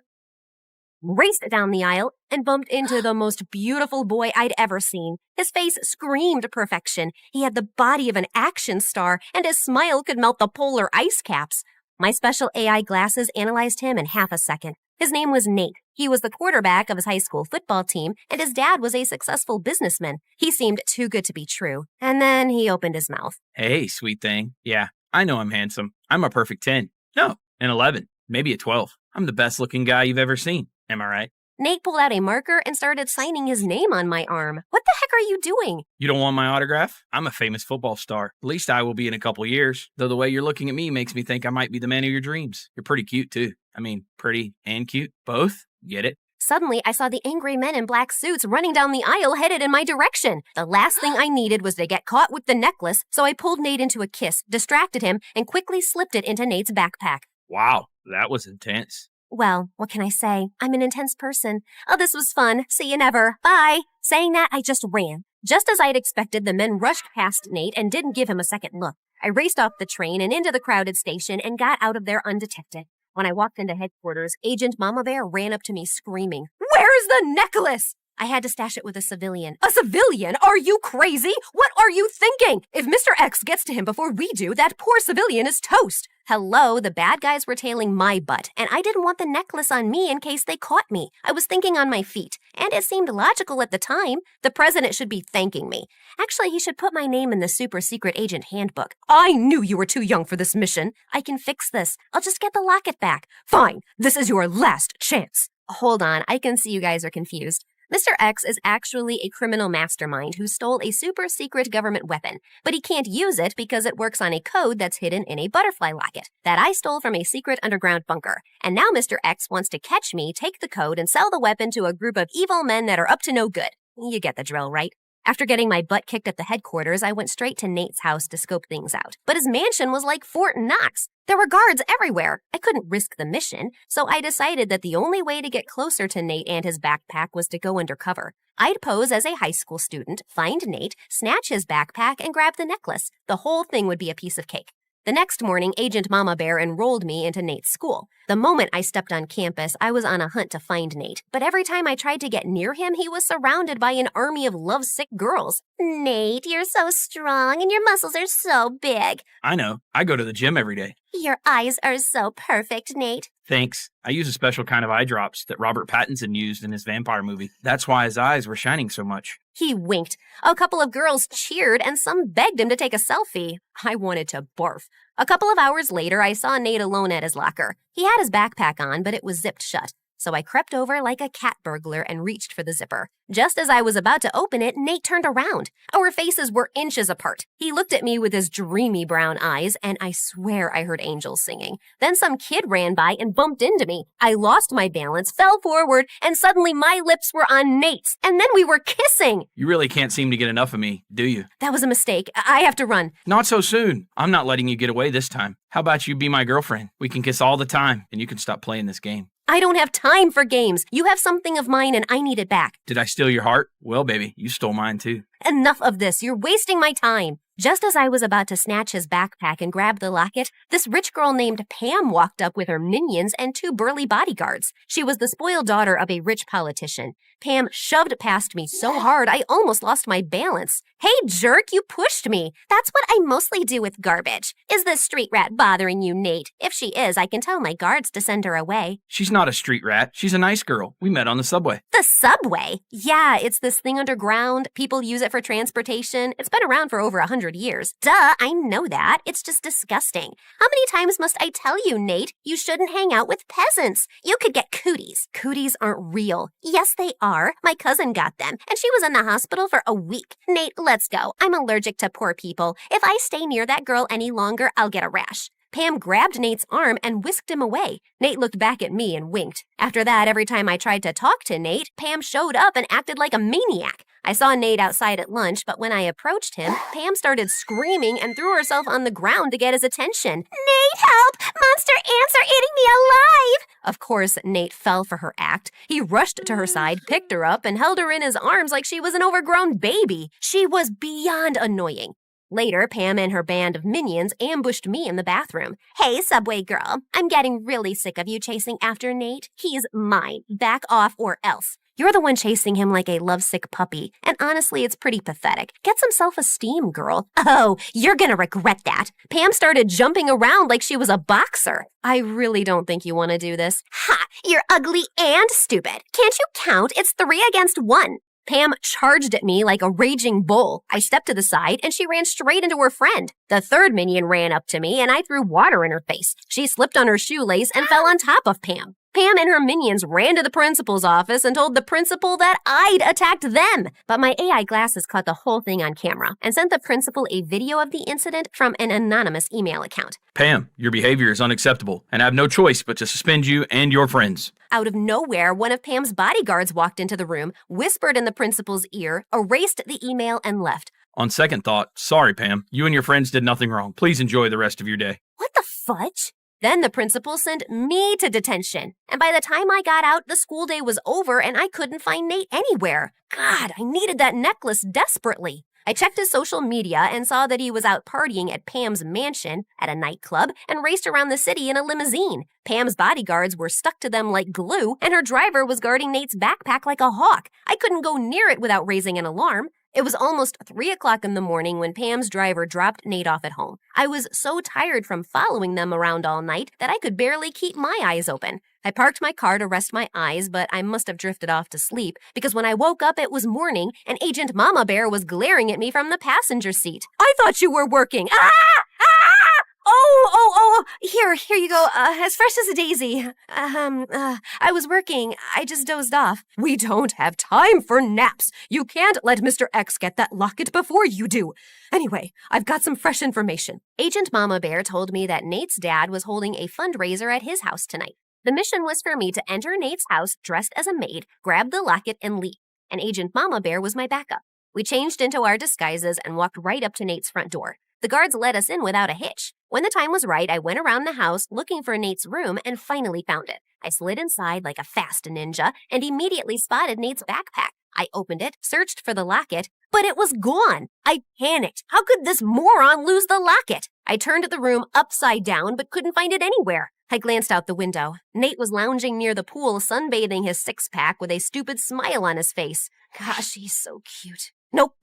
raced down the aisle, and bumped into the most beautiful boy I'd ever seen. His face screamed perfection. He had the body of an action star, and his smile could melt the polar ice caps. My special AI glasses analyzed him in half a second. His name was Nate. He was the quarterback of his high school football team, and his dad was a successful businessman. He seemed too good to be true. And then he opened his mouth. Hey, sweet thing. Yeah, I know I'm handsome. I'm a perfect 10. No, an 11. Maybe a 12. I'm the best looking guy you've ever seen. Am I right? Nate pulled out a marker and started signing his name on my arm. What the heck are you doing? You don't want my autograph? I'm a famous football star. At least I will be in a couple years. Though the way you're looking at me makes me think I might be the man of your dreams. You're pretty cute, too. I mean, pretty and cute. Both? Get it? Suddenly, I saw the angry men in black suits running down the aisle headed in my direction. The last thing I needed was to get caught with the necklace, so I pulled Nate into a kiss, distracted him, and quickly slipped it into Nate's backpack. Wow, that was intense. Well, what can I say? I'm an intense person. Oh, this was fun. See you never. Bye. Saying that, I just ran. Just as I'd expected, the men rushed past Nate and didn't give him a second look. I raced off the train and into the crowded station and got out of there undetected. When I walked into headquarters, Agent Mama Bear ran up to me screaming, "Where's the necklace?" I had to stash it with a civilian. A civilian? Are you crazy? What are you thinking? If Mr. X gets to him before we do, that poor civilian is toast. Hello, the bad guys were tailing my butt, and I didn't want the necklace on me in case they caught me. I was thinking on my feet, and it seemed logical at the time. The president should be thanking me. Actually, he should put my name in the super secret agent handbook. I knew you were too young for this mission. I can fix this. I'll just get the locket back. Fine, this is your last chance. Hold on, I can see you guys are confused. Mr. X is actually a criminal mastermind who stole a super secret government weapon, but he can't use it because it works on a code that's hidden in a butterfly locket that I stole from a secret underground bunker. And now Mr. X wants to catch me, take the code, and sell the weapon to a group of evil men that are up to no good. You get the drill, right? After getting my butt kicked at the headquarters, I went straight to Nate's house to scope things out. But his mansion was like Fort Knox. There were guards everywhere. I couldn't risk the mission, so I decided that the only way to get closer to Nate and his backpack was to go undercover. I'd pose as a high school student, find Nate, snatch his backpack, and grab the necklace. The whole thing would be a piece of cake. The next morning, Agent Mama Bear enrolled me into Nate's school. The moment I stepped on campus, I was on a hunt to find Nate. But every time I tried to get near him, he was surrounded by an army of lovesick girls. Nate, you're so strong and your muscles are so big. I know. I go to the gym every day. Your eyes are so perfect, Nate. Thanks. I use a special kind of eye drops that Robert Pattinson used in his vampire movie. That's why his eyes were shining so much. He winked. A couple of girls cheered and some begged him to take a selfie. I wanted to barf. A couple of hours later, I saw Nate alone at his locker. He had his backpack on, but it was zipped shut. So I crept over like a cat burglar and reached for the zipper. Just as I was about to open it, Nate turned around. Our faces were inches apart. He looked at me with his dreamy brown eyes, and I swear I heard angels singing. Then some kid ran by and bumped into me. I lost my balance, fell forward, and suddenly my lips were on Nate's, and then we were kissing. You really can't seem to get enough of me, do you? That was a mistake. I have to run. Not so soon. I'm not letting you get away this time. How about you be my girlfriend? We can kiss all the time, and you can stop playing this game. I don't have time for games. You have something of mine and I need it back. Did I steal your heart? Well, baby, you stole mine too. Enough of this. You're wasting my time. Just as I was about to snatch his backpack and grab the locket, this rich girl named Pam walked up with her minions and two burly bodyguards. She was the spoiled daughter of a rich politician. Pam shoved past me so hard I almost lost my balance. Hey, jerk, you pushed me. That's what I mostly do with garbage. Is this street rat bothering you, Nate? If she is, I can tell my guards to send her away. She's not a street rat. She's a nice girl. We met on the subway. The subway? Yeah, it's this thing underground. People use it for transportation. It's been around for over 100 years. Duh, I know that. It's just disgusting. How many times must I tell you, Nate? You shouldn't hang out with peasants. You could get cooties. Cooties aren't real. Yes, they are. My cousin got them, and she was in the hospital for a week. Nate, let's go. I'm allergic to poor people. If I stay near that girl any longer, I'll get a rash. Pam grabbed Nate's arm and whisked him away. Nate looked back at me and winked. After that, every time I tried to talk to Nate, Pam showed up and acted like a maniac. I saw Nate outside at lunch, but when I approached him, Pam started screaming and threw herself on the ground to get his attention. Nate, help! Monster ants are eating me alive! Of course, Nate fell for her act. He rushed to her side, picked her up, and held her in his arms like she was an overgrown baby. She was beyond annoying. Later, Pam and her band of minions ambushed me in the bathroom. Hey, subway girl, I'm getting really sick of you chasing after Nate. He's mine. Back off or else. You're the one chasing him like a lovesick puppy, and honestly, it's pretty pathetic. Get some self-esteem, girl. Oh, you're gonna regret that. Pam started jumping around like she was a boxer. I really don't think you want to do this. Ha! You're ugly and stupid. Can't you count? It's 3 against 1. Pam charged at me like a raging bull. I stepped to the side, and she ran straight into her friend. The third minion ran up to me, and I threw water in her face. She slipped on her shoelace and fell on top of Pam. Pam and her minions ran to the principal's office and told the principal that I'd attacked them. But my AI glasses caught the whole thing on camera and sent the principal a video of the incident from an anonymous email account. Pam, your behavior is unacceptable, and I have no choice but to suspend you and your friends. Out of nowhere, one of Pam's bodyguards walked into the room, whispered in the principal's ear, erased the email, and left. On second thought, sorry, Pam. You and your friends did nothing wrong. Please enjoy the rest of your day. What the fudge? Then the principal sent me to detention. And by the time I got out, the school day was over and I couldn't find Nate anywhere. God, I needed that necklace desperately. I checked his social media and saw that he was out partying at Pam's mansion, at a nightclub, and raced around the city in a limousine. Pam's bodyguards were stuck to them like glue, and her driver was guarding Nate's backpack like a hawk. I couldn't go near it without raising an alarm. It was almost 3 o'clock in the morning when Pam's driver dropped Nate off at home. I was so tired from following them around all night that I could barely keep my eyes open. I parked my car to rest my eyes, but I must have drifted off to sleep because when I woke up it was morning and Agent Mama Bear was glaring at me from the passenger seat. I thought you were working. Ah! Ah! Oh, here you go, as fresh as a daisy. I was working, I just dozed off. We don't have time for naps. You can't let Mr. X get that locket before you do. Anyway, I've got some fresh information. Agent Mama Bear told me that Nate's dad was holding a fundraiser at his house tonight. The mission was for me to enter Nate's house dressed as a maid, grab the locket, and leave. And Agent Mama Bear was my backup. We changed into our disguises and walked right up to Nate's front door. The guards let us in without a hitch. When the time was right, I went around the house looking for Nate's room and finally found it. I slid inside like a fast ninja and immediately spotted Nate's backpack. I opened it, searched for the locket, but it was gone. I panicked. How could this moron lose the locket? I turned the room upside down but couldn't find it anywhere. I glanced out the window. Nate was lounging near the pool, sunbathing his six-pack with a stupid smile on his face. Gosh, he's so cute. Nope.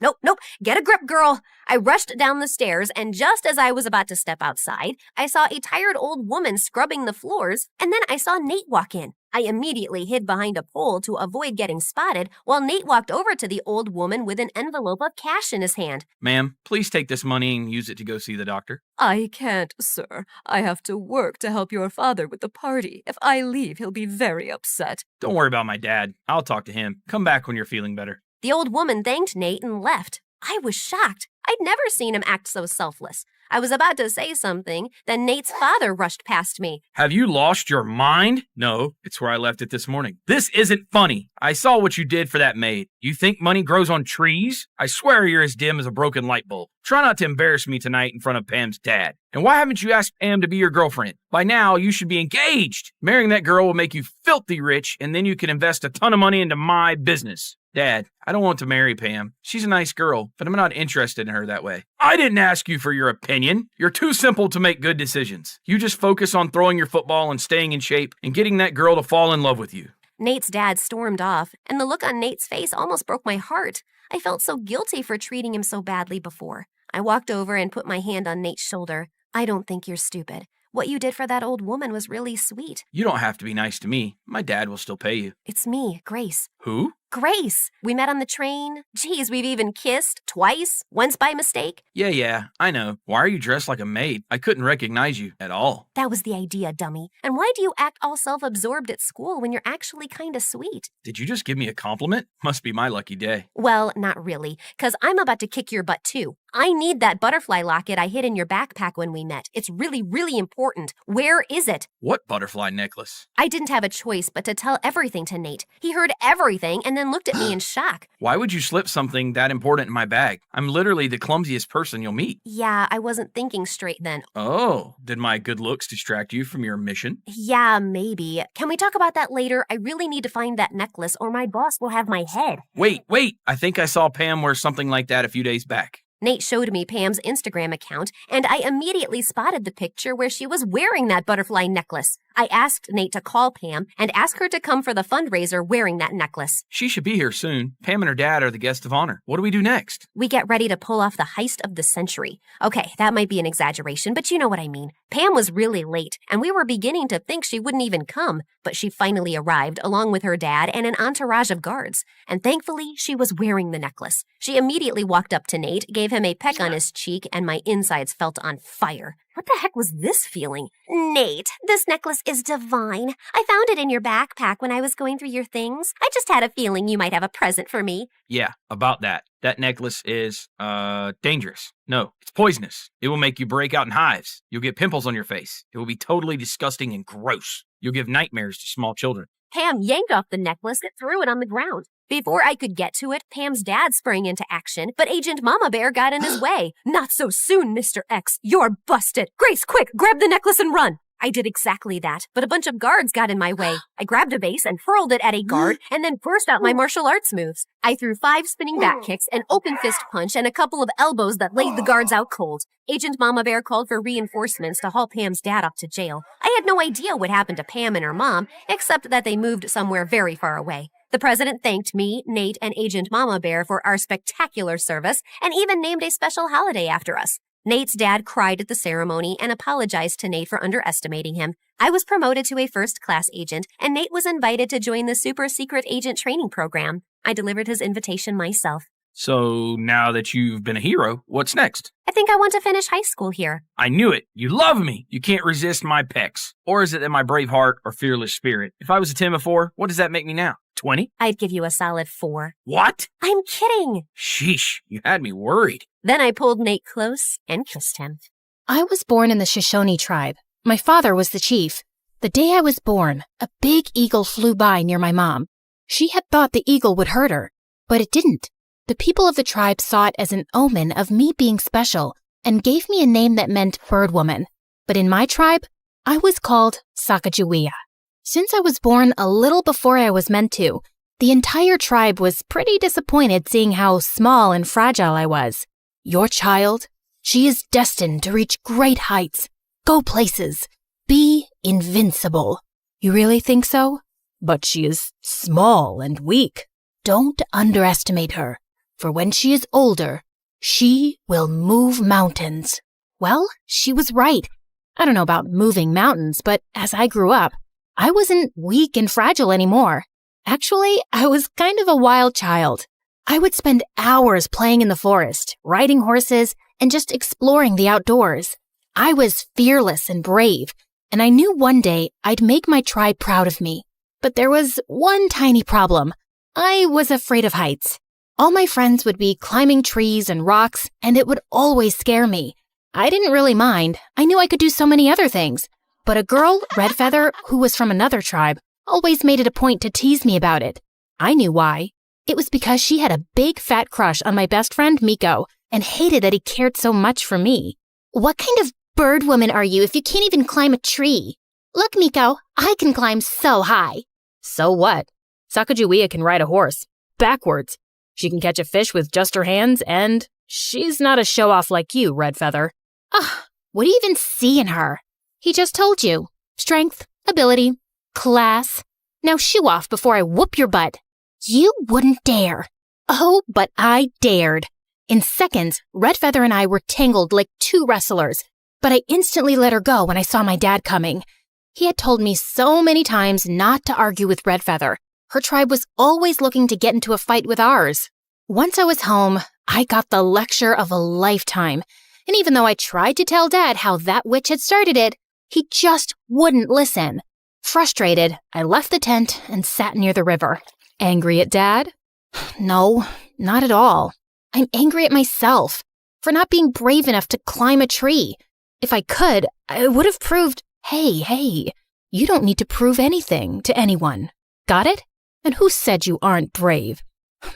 Get a grip, girl. I rushed down the stairs, and just as I was about to step outside, I saw a tired old woman scrubbing the floors, and then I saw Nate walk in. I immediately hid behind a pole to avoid getting spotted, while Nate walked over to the old woman with an envelope of cash in his hand. Ma'am, please take this money and use it to go see the doctor. I can't, sir. I have to work to help your father with the party. If I leave, he'll be very upset. Don't worry about my dad. I'll talk to him. Come back when you're feeling better. The old woman thanked Nate and left. I was shocked. I'd never seen him act so selfless. I was about to say something, then Nate's father rushed past me. Have you lost your mind? No, it's where I left it this morning. This isn't funny. I saw what you did for that maid. You think money grows on trees? I swear you're as dim as a broken light bulb. Try not to embarrass me tonight in front of Pam's dad. And why haven't you asked Pam to be your girlfriend? By now, you should be engaged. Marrying that girl will make you filthy rich, and then you can invest a ton of money into my business. Dad, I don't want to marry Pam. She's a nice girl, but I'm not interested in her that way. I didn't ask you for your opinion. You're too simple to make good decisions. You just focus on throwing your football and staying in shape and getting that girl to fall in love with you. Nate's dad stormed off, and the look on Nate's face almost broke my heart. I felt so guilty for treating him so badly before. I walked over and put my hand on Nate's shoulder. I don't think you're stupid. What you did for that old woman was really sweet. You don't have to be nice to me. My dad will still pay you. It's me, Grace. Who? Grace! We met on the train. Geez, we've even kissed twice, once by mistake. Yeah, I know. Why are you dressed like a maid? I couldn't recognize you at all. That was the idea, dummy. And why do you act all self-absorbed at school when you're actually kinda sweet? Did you just give me a compliment? Must be my lucky day. Well, not really, 'cause I'm about to kick your butt too. I need that butterfly locket I hid in your backpack when we met. It's really, really important. Where is it? What butterfly necklace? I didn't have a choice but to tell everything to Nate. He heard everything and then looked at me in shock. Why would you slip something that important in my bag? I'm literally the clumsiest person you'll meet. Yeah, I wasn't thinking straight then. Oh, did my good looks distract you from your mission? Yeah, maybe. Can we talk about that later? I really need to find that necklace or my boss will have my head. Wait. I think I saw Pam wear something like that a few days back. Nate showed me Pam's Instagram account, and I immediately spotted the picture where she was wearing that butterfly necklace. I asked Nate to call Pam and ask her to come for the fundraiser wearing that necklace. She should be here soon. Pam and her dad are the guests of honor. What do we do next? We get ready to pull off the heist of the century. Okay, that might be an exaggeration, but you know what I mean. Pam was really late, and we were beginning to think she wouldn't even come, but she finally arrived along with her dad and an entourage of guards. And thankfully, she was wearing the necklace. She immediately walked up to Nate, gave him a peck on his cheek, and my insides felt on fire. What the heck was this feeling? Nate, this necklace is divine. I found it in your backpack when I was going through your things. I just had a feeling you might have a present for me. Yeah, about that. That necklace is, dangerous. No, it's poisonous. It will make you break out in hives. You'll get pimples on your face. It will be totally disgusting and gross. You'll give nightmares to small children. Pam yanked off the necklace and threw it on the ground. Before I could get to it, Pam's dad sprang into action, but Agent Mama Bear got in his way. Not so soon, Mr. X. You're busted. Grace, quick, grab the necklace and run. I did exactly that, but a bunch of guards got in my way. I grabbed a vase and hurled it at a guard and then burst out my martial arts moves. I threw 5 spinning back kicks, an open fist punch, and a couple of elbows that laid the guards out cold. Agent Mama Bear called for reinforcements to haul Pam's dad off to jail. I had no idea what happened to Pam and her mom, except that they moved somewhere very far away. The president thanked me, Nate, and Agent Mama Bear for our spectacular service and even named a special holiday after us. Nate's dad cried at the ceremony and apologized to Nate for underestimating him. I was promoted to a first-class agent, and Nate was invited to join the super secret agent training program. I delivered his invitation myself. So now that you've been a hero, what's next? I think I want to finish high school here. I knew it. You love me. You can't resist my pecs. Or is it that my brave heart or fearless spirit? If I was a 10 before, what does that make me now? 20? I'd give you a solid 4. What? I'm kidding. Sheesh, you had me worried. Then I pulled Nate close and kissed him. I was born in the Shoshone tribe. My father was the chief. The day I was born, a big eagle flew by near my mom. She had thought the eagle would hurt her, but it didn't. The people of the tribe saw it as an omen of me being special and gave me a name that meant bird woman. But in my tribe, I was called Sacagawea. Since I was born a little before I was meant to, the entire tribe was pretty disappointed seeing how small and fragile I was. Your child, she is destined to reach great heights, go places, be invincible. You really think so? But she is small and weak. Don't underestimate her, for when she is older, she will move mountains. Well, she was right. I don't know about moving mountains, but as I grew up, I wasn't weak and fragile anymore. Actually, I was kind of a wild child. I would spend hours playing in the forest, riding horses, and just exploring the outdoors. I was fearless and brave, and I knew one day I'd make my tribe proud of me. But there was one tiny problem. I was afraid of heights. All my friends would be climbing trees and rocks, and it would always scare me. I didn't really mind. I knew I could do so many other things. But a girl, Redfeather, who was from another tribe, always made it a point to tease me about it. I knew why. It was because she had a big fat crush on my best friend, Miko, and hated that he cared so much for me. What kind of bird woman are you if you can't even climb a tree? Look, Miko, I can climb so high. So what? Sacagawea can ride a horse. Backwards. She can catch a fish with just her hands, and she's not a show-off like you, Redfeather. What do you even see in her? He just told you. Strength, ability, class. Now shoo off before I whoop your butt. You wouldn't dare. Oh, but I dared. In seconds, Redfeather and I were tangled like two wrestlers, but I instantly let her go when I saw my dad coming. He had told me so many times not to argue with Redfeather. Her tribe was always looking to get into a fight with ours. Once I was home, I got the lecture of a lifetime, and even though I tried to tell Dad how that witch had started it, he just wouldn't listen. Frustrated, I left the tent and sat near the river. Angry at Dad? No, not at all. I'm angry at myself for not being brave enough to climb a tree. If I could, I would have proved, hey, you don't need to prove anything to anyone. Got it? And who said you aren't brave?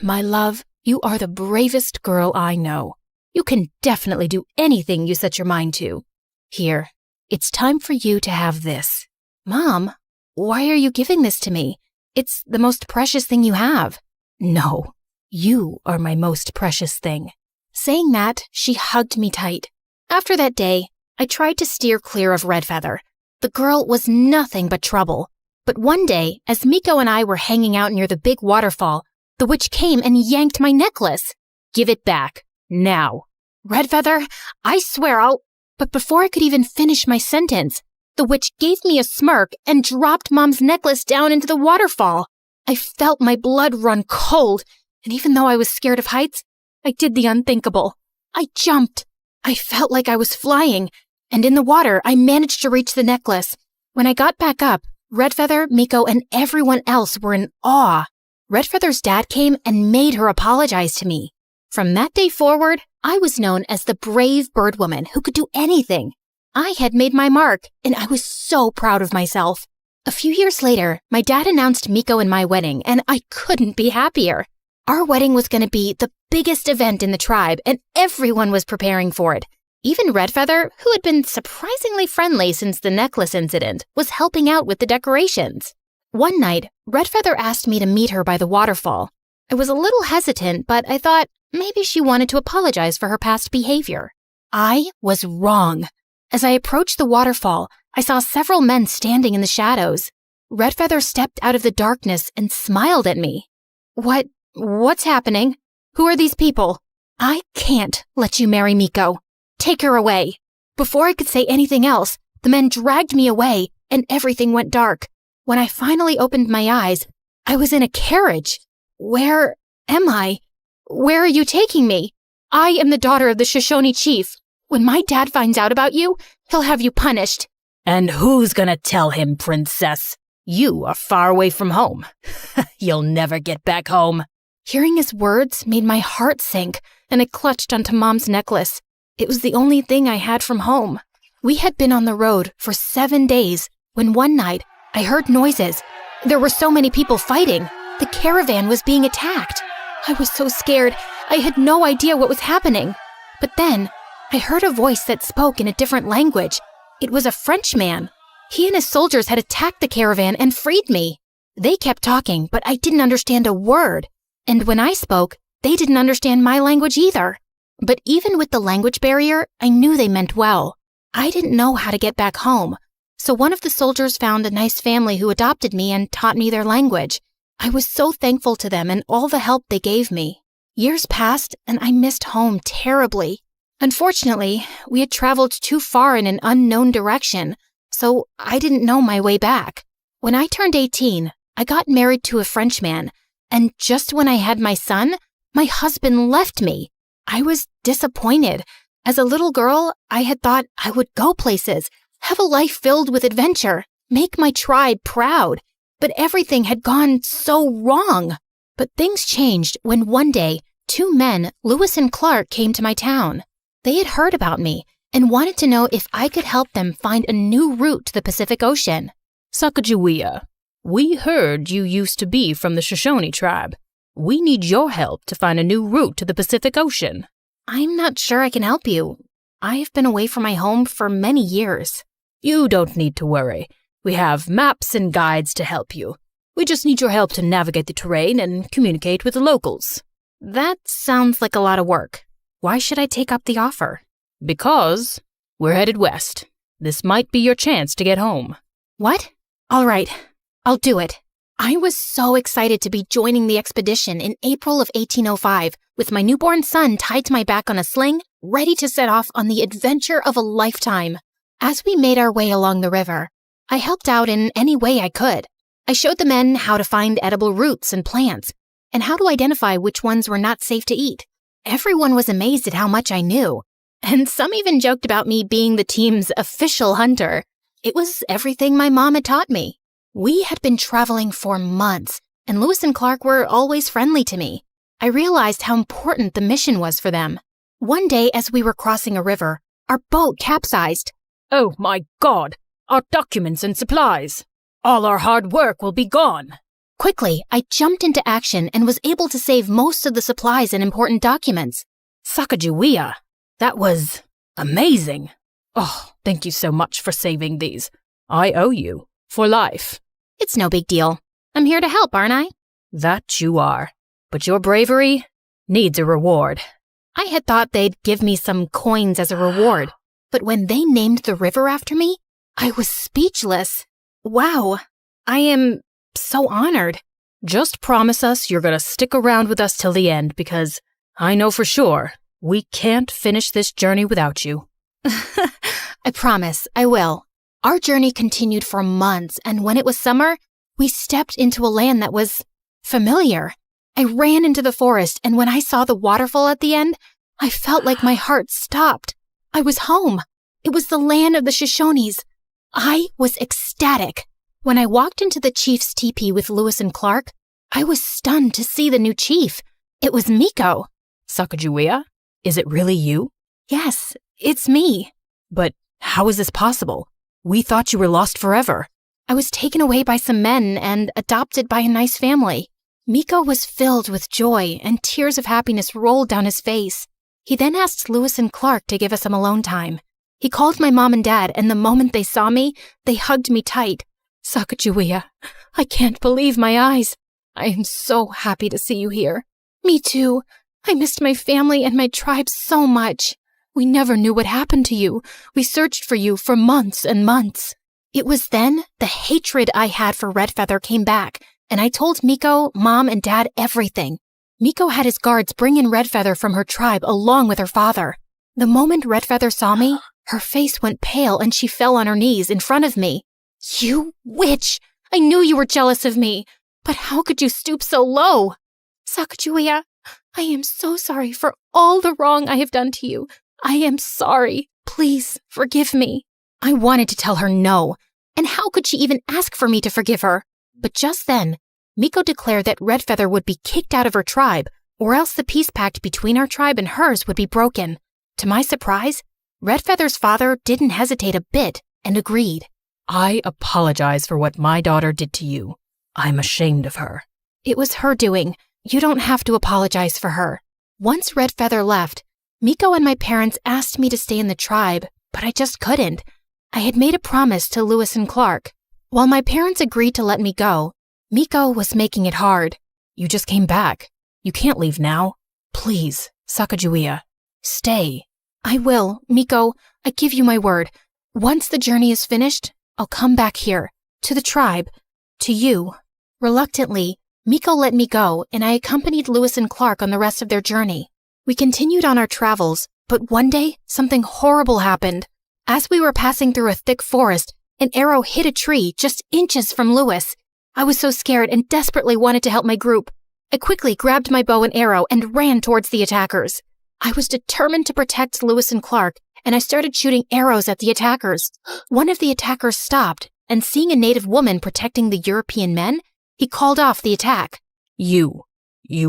My love, you are the bravest girl I know. You can definitely do anything you set your mind to. Here, it's time for you to have this. Mom, why are you giving this to me? It's the most precious thing you have. No, you are my most precious thing. Saying that, she hugged me tight. After that day, I tried to steer clear of Redfeather. The girl was nothing but trouble. But one day, as Miko and I were hanging out near the big waterfall, the witch came and yanked my necklace. Give it back. Now. Redfeather, I swear I'll... But before I could even finish my sentence, the witch gave me a smirk and dropped Mom's necklace down into the waterfall. I felt my blood run cold, and even though I was scared of heights, I did the unthinkable. I jumped. I felt like I was flying, and in the water, I managed to reach the necklace. When I got back up, Redfeather, Miko, and everyone else were in awe. Redfeather's dad came and made her apologize to me. From that day forward, I was known as the brave bird woman who could do anything. I had made my mark, and I was so proud of myself. A few years later, my dad announced Miko and my wedding, and I couldn't be happier. Our wedding was going to be the biggest event in the tribe, and everyone was preparing for it. Even Redfeather, who had been surprisingly friendly since the necklace incident, was helping out with the decorations. One night, Redfeather asked me to meet her by the waterfall. I was a little hesitant, but I thought maybe she wanted to apologize for her past behavior. I was wrong. As I approached the waterfall, I saw several men standing in the shadows. Redfeather stepped out of the darkness and smiled at me. What's happening? Who are these people? I can't let you marry Miko. Take her away. Before I could say anything else, the men dragged me away and everything went dark. When I finally opened my eyes, I was in a carriage. Where am I? Where are you taking me? I am the daughter of the Shoshone chief. When my dad finds out about you, he'll have you punished. And who's gonna tell him, princess? You are far away from home. You'll never get back home. Hearing his words made my heart sink, and I clutched onto Mom's necklace. It was the only thing I had from home. We had been on the road for 7 days when one night I heard noises. There were so many people fighting. The caravan was being attacked. I was so scared. I had no idea what was happening. But then I heard a voice that spoke in a different language. It was a Frenchman. He and his soldiers had attacked the caravan and freed me. They kept talking, but I didn't understand a word. And when I spoke, they didn't understand my language either. But even with the language barrier, I knew they meant well. I didn't know how to get back home. So one of the soldiers found a nice family who adopted me and taught me their language. I was so thankful to them and all the help they gave me. Years passed, and I missed home terribly. Unfortunately, we had traveled too far in an unknown direction, so I didn't know my way back. When I turned 18, I got married to a Frenchman, and just when I had my son, my husband left me. I was disappointed. As a little girl, I had thought I would go places, have a life filled with adventure, make my tribe proud. But everything had gone so wrong. But things changed when one day, 2 men, Lewis and Clark, came to my town. They had heard about me and wanted to know if I could help them find a new route to the Pacific Ocean. Sacagawea, we heard you used to be from the Shoshone tribe. We need your help to find a new route to the Pacific Ocean. I'm not sure I can help you. I've been away from my home for many years. You don't need to worry. We have maps and guides to help you. We just need your help to navigate the terrain and communicate with the locals. That sounds like a lot of work. Why should I take up the offer? Because we're headed west. This might be your chance to get home. What? All right. I'll do it. I was so excited to be joining the expedition in April of 1805 with my newborn son tied to my back on a sling, ready to set off on the adventure of a lifetime. As we made our way along the river, I helped out in any way I could. I showed the men how to find edible roots and plants, and how to identify which ones were not safe to eat. Everyone was amazed at how much I knew, and some even joked about me being the team's official hunter. It was everything my mom had taught me. We had been traveling for months, and Lewis and Clark were always friendly to me. I realized how important the mission was for them. One day, as we were crossing a river, our boat capsized. Oh my God! Our documents and supplies! All our hard work will be gone! Quickly, I jumped into action and was able to save most of the supplies and important documents. Sacagawea! That was amazing! Oh, thank you so much for saving these. I owe you. For life. It's no big deal. I'm here to help, aren't I? That you are. But your bravery needs a reward. I had thought they'd give me some coins as a reward, but when they named the river after me, I was speechless. Wow, I am so honored. Just promise us you're gonna stick around with us till the end, because I know for sure we can't finish this journey without you. I promise, I will. Our journey continued for months, and when it was summer, we stepped into a land that was familiar. I ran into the forest, and when I saw the waterfall at the end, I felt like my heart stopped. I was home. It was the land of the Shoshones. I was ecstatic. When I walked into the chief's teepee with Lewis and Clark, I was stunned to see the new chief. It was Miko. Sacagawea? Is it really you? Yes, it's me. But how is this possible? We thought you were lost forever. I was taken away by some men and adopted by a nice family. Miko was filled with joy, and tears of happiness rolled down his face. He then asked Lewis and Clark to give us some alone time. He called my mom and dad, and the moment they saw me, they hugged me tight. Sacagawea, I can't believe my eyes. I am so happy to see you here. Me too. I missed my family and my tribe so much. We never knew what happened to you. We searched for you for months and months. It was then the hatred I had for Redfeather came back, and I told Miko, Mom, and Dad everything. Miko had his guards bring in Redfeather from her tribe along with her father. The moment Redfeather saw me, her face went pale and she fell on her knees in front of me. You witch! I knew you were jealous of me, but how could you stoop so low? Sacagawea, I am so sorry for all the wrong I have done to you. I am sorry. Please forgive me. I wanted to tell her no, and how could she even ask for me to forgive her? But just then, Miko declared that Redfeather would be kicked out of her tribe, or else the peace pact between our tribe and hers would be broken. To my surprise, Redfeather's father didn't hesitate a bit and agreed. I apologize for what my daughter did to you. I'm ashamed of her. It was her doing. You don't have to apologize for her. Once Redfeather left, Miko and my parents asked me to stay in the tribe, but I just couldn't. I had made a promise to Lewis and Clark. While my parents agreed to let me go, Miko was making it hard. You just came back. You can't leave now. Please, Sacagawea, stay. I will, Miko. I give you my word. Once the journey is finished, I'll come back here, to the tribe, to you. Reluctantly, Miko let me go, and I accompanied Lewis and Clark on the rest of their journey. We continued on our travels, but one day, something horrible happened. As we were passing through a thick forest, an arrow hit a tree just inches from Lewis. I was so scared and desperately wanted to help my group. I quickly grabbed my bow and arrow and ran towards the attackers. I was determined to protect Lewis and Clark, and I started shooting arrows at the attackers. One of the attackers stopped, and seeing a native woman protecting the European men, he called off the attack. You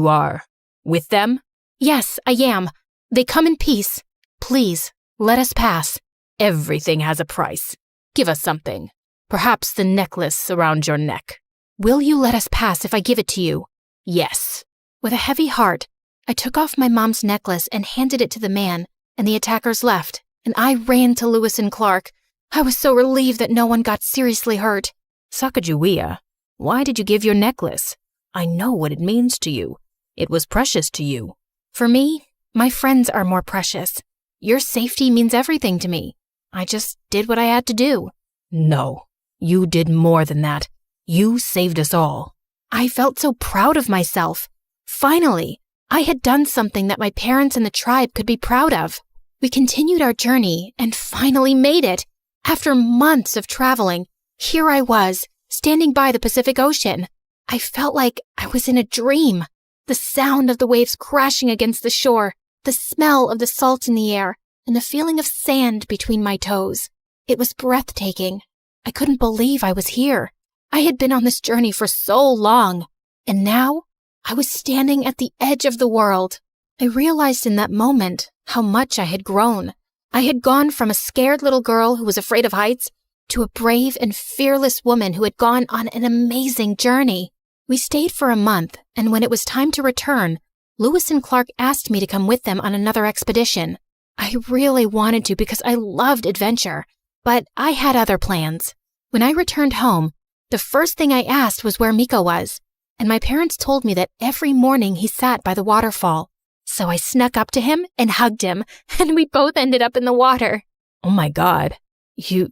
are with them? Yes, I am. They come in peace. Please, let us pass. Everything has a price. Give us something. Perhaps the necklace around your neck. Will you let us pass if I give it to you? Yes. With a heavy heart, I took off my mom's necklace and handed it to the man, and the attackers left, and I ran to Lewis and Clark. I was so relieved that no one got seriously hurt. Sacagawea, why did you give your necklace? I know what it means to you. It was precious to you. For me, my friends are more precious. Your safety means everything to me. I just did what I had to do. No, you did more than that. You saved us all. I felt so proud of myself. Finally, I had done something that my parents and the tribe could be proud of. We continued our journey and finally made it. After months of traveling, here I was, standing by the Pacific Ocean. I felt like I was in a dream. The sound of the waves crashing against the shore, the smell of the salt in the air, and the feeling of sand between my toes. It was breathtaking. I couldn't believe I was here. I had been on this journey for so long, and now I was standing at the edge of the world. I realized in that moment how much I had grown. I had gone from a scared little girl who was afraid of heights to a brave and fearless woman who had gone on an amazing journey. We stayed for a month, and when it was time to return, Lewis and Clark asked me to come with them on another expedition. I really wanted to because I loved adventure, but I had other plans. When I returned home, the first thing I asked was where Miko was, and my parents told me that every morning he sat by the waterfall. So I snuck up to him and hugged him, and we both ended up in the water. Oh my God, you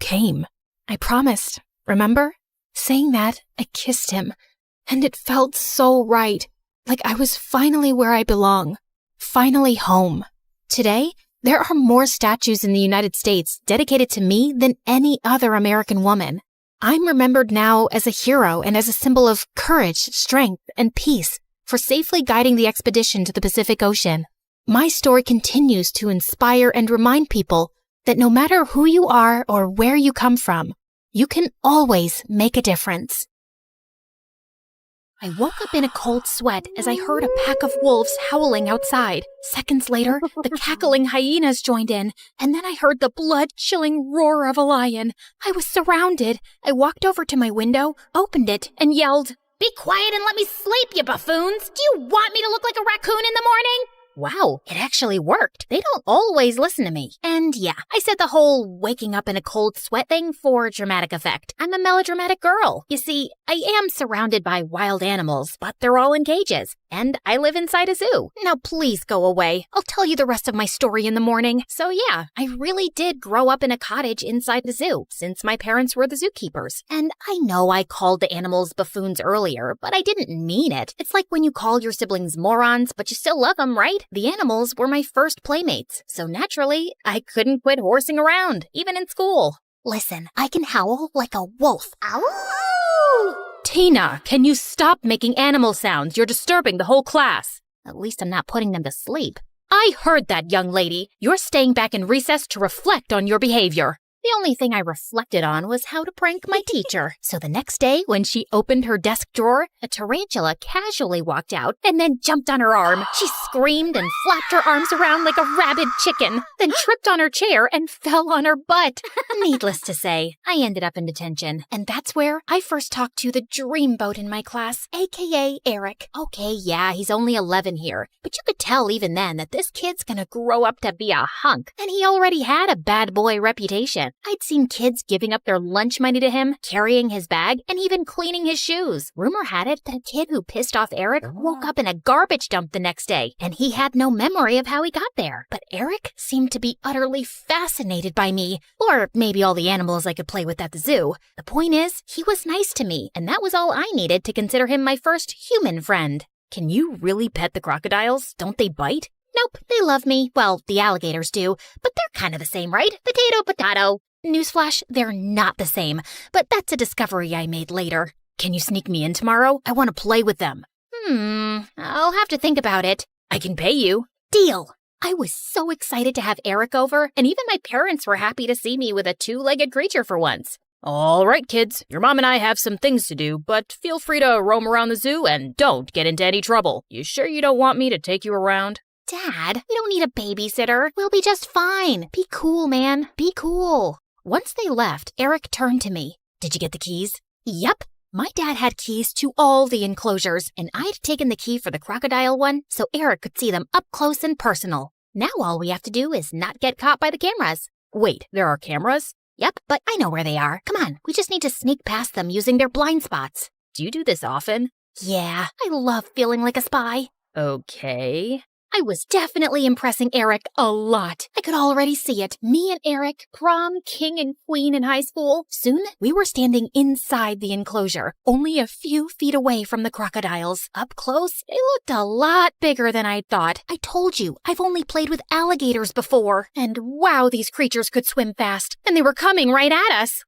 came. I promised, remember? Saying that, I kissed him, and it felt so right, like I was finally where I belong, finally home. Today, there are more statues in the United States dedicated to me than any other American woman. I'm remembered now as a hero and as a symbol of courage, strength, and peace for safely guiding the expedition to the Pacific Ocean. My story continues to inspire and remind people that no matter who you are or where you come from, you can always make a difference. I woke up in a cold sweat as I heard a pack of wolves howling outside. Seconds later, the cackling hyenas joined in, and then I heard the blood-chilling roar of a lion. I was surrounded. I walked over to my window, opened it, and yelled, "Be quiet and let me sleep, you buffoons! Do you want me to look like a raccoon in the morning?" Wow, it actually worked. They don't always listen to me. And yeah, I said the whole waking up in a cold sweat thing for dramatic effect. I'm a melodramatic girl. You see, I am surrounded by wild animals, but they're all in cages. And I live inside a zoo. Now please go away. I'll tell you the rest of my story in the morning. So yeah, I really did grow up in a cottage inside the zoo, since my parents were the zookeepers. And I know I called the animals buffoons earlier, but I didn't mean it. It's like when you call your siblings morons, but you still love them, right? The animals were my first playmates, so naturally, I couldn't quit horsing around, even in school. Listen, I can howl like a wolf. Ow! Tina, can you stop making animal sounds? You're disturbing the whole class. At least I'm not putting them to sleep. I heard that, young lady. You're staying back in recess to reflect on your behavior. The only thing I reflected on was how to prank my teacher. So the next day, when she opened her desk drawer, a tarantula casually walked out and then jumped on her arm. She screamed and flapped her arms around like a rabid chicken, then tripped on her chair and fell on her butt. Needless to say, I ended up in detention. And that's where I first talked to the dreamboat in my class, aka Eric. Okay, yeah, he's only 11 here, but you could tell even then that this kid's gonna grow up to be a hunk. And he already had a bad boy reputation. I'd seen kids giving up their lunch money to him, carrying his bag, and even cleaning his shoes. Rumor had it that a kid who pissed off Eric woke up in a garbage dump the next day, and he had no memory of how he got there. But Eric seemed to be utterly fascinated by me, or maybe all the animals I could play with at the zoo. The point is, he was nice to me, and that was all I needed to consider him my first human friend. Can you really pet the crocodiles? Don't they bite? Nope, they love me. Well, the alligators do, but they're kind of the same, right? Potato, potato. Newsflash, they're not the same, but that's a discovery I made later. Can you sneak me in tomorrow? I want to play with them. I'll have to think about it. I can pay you. Deal. I was so excited to have Eric over, and even my parents were happy to see me with a two-legged creature for once. All right, kids, your mom and I have some things to do, but feel free to roam around the zoo and don't get into any trouble. You sure you don't want me to take you around? Dad, we don't need a babysitter. We'll be just fine. Be cool, man. Be cool. Once they left, Eric turned to me. Did you get the keys? Yep. My dad had keys to all the enclosures, and I'd taken the key for the crocodile one so Eric could see them up close and personal. Now all we have to do is not get caught by the cameras. Wait, there are cameras? Yep, but I know where they are. Come on, we just need to sneak past them using their blind spots. Do you do this often? Yeah, I love feeling like a spy. Okay. I was definitely impressing Eric a lot. I could already see it. Me and Eric, prom king and queen in high school. Soon, we were standing inside the enclosure, only a few feet away from the crocodiles. Up close, they looked a lot bigger than I'd thought. I told you, I've only played with alligators before. And wow, these creatures could swim fast. And they were coming right at us.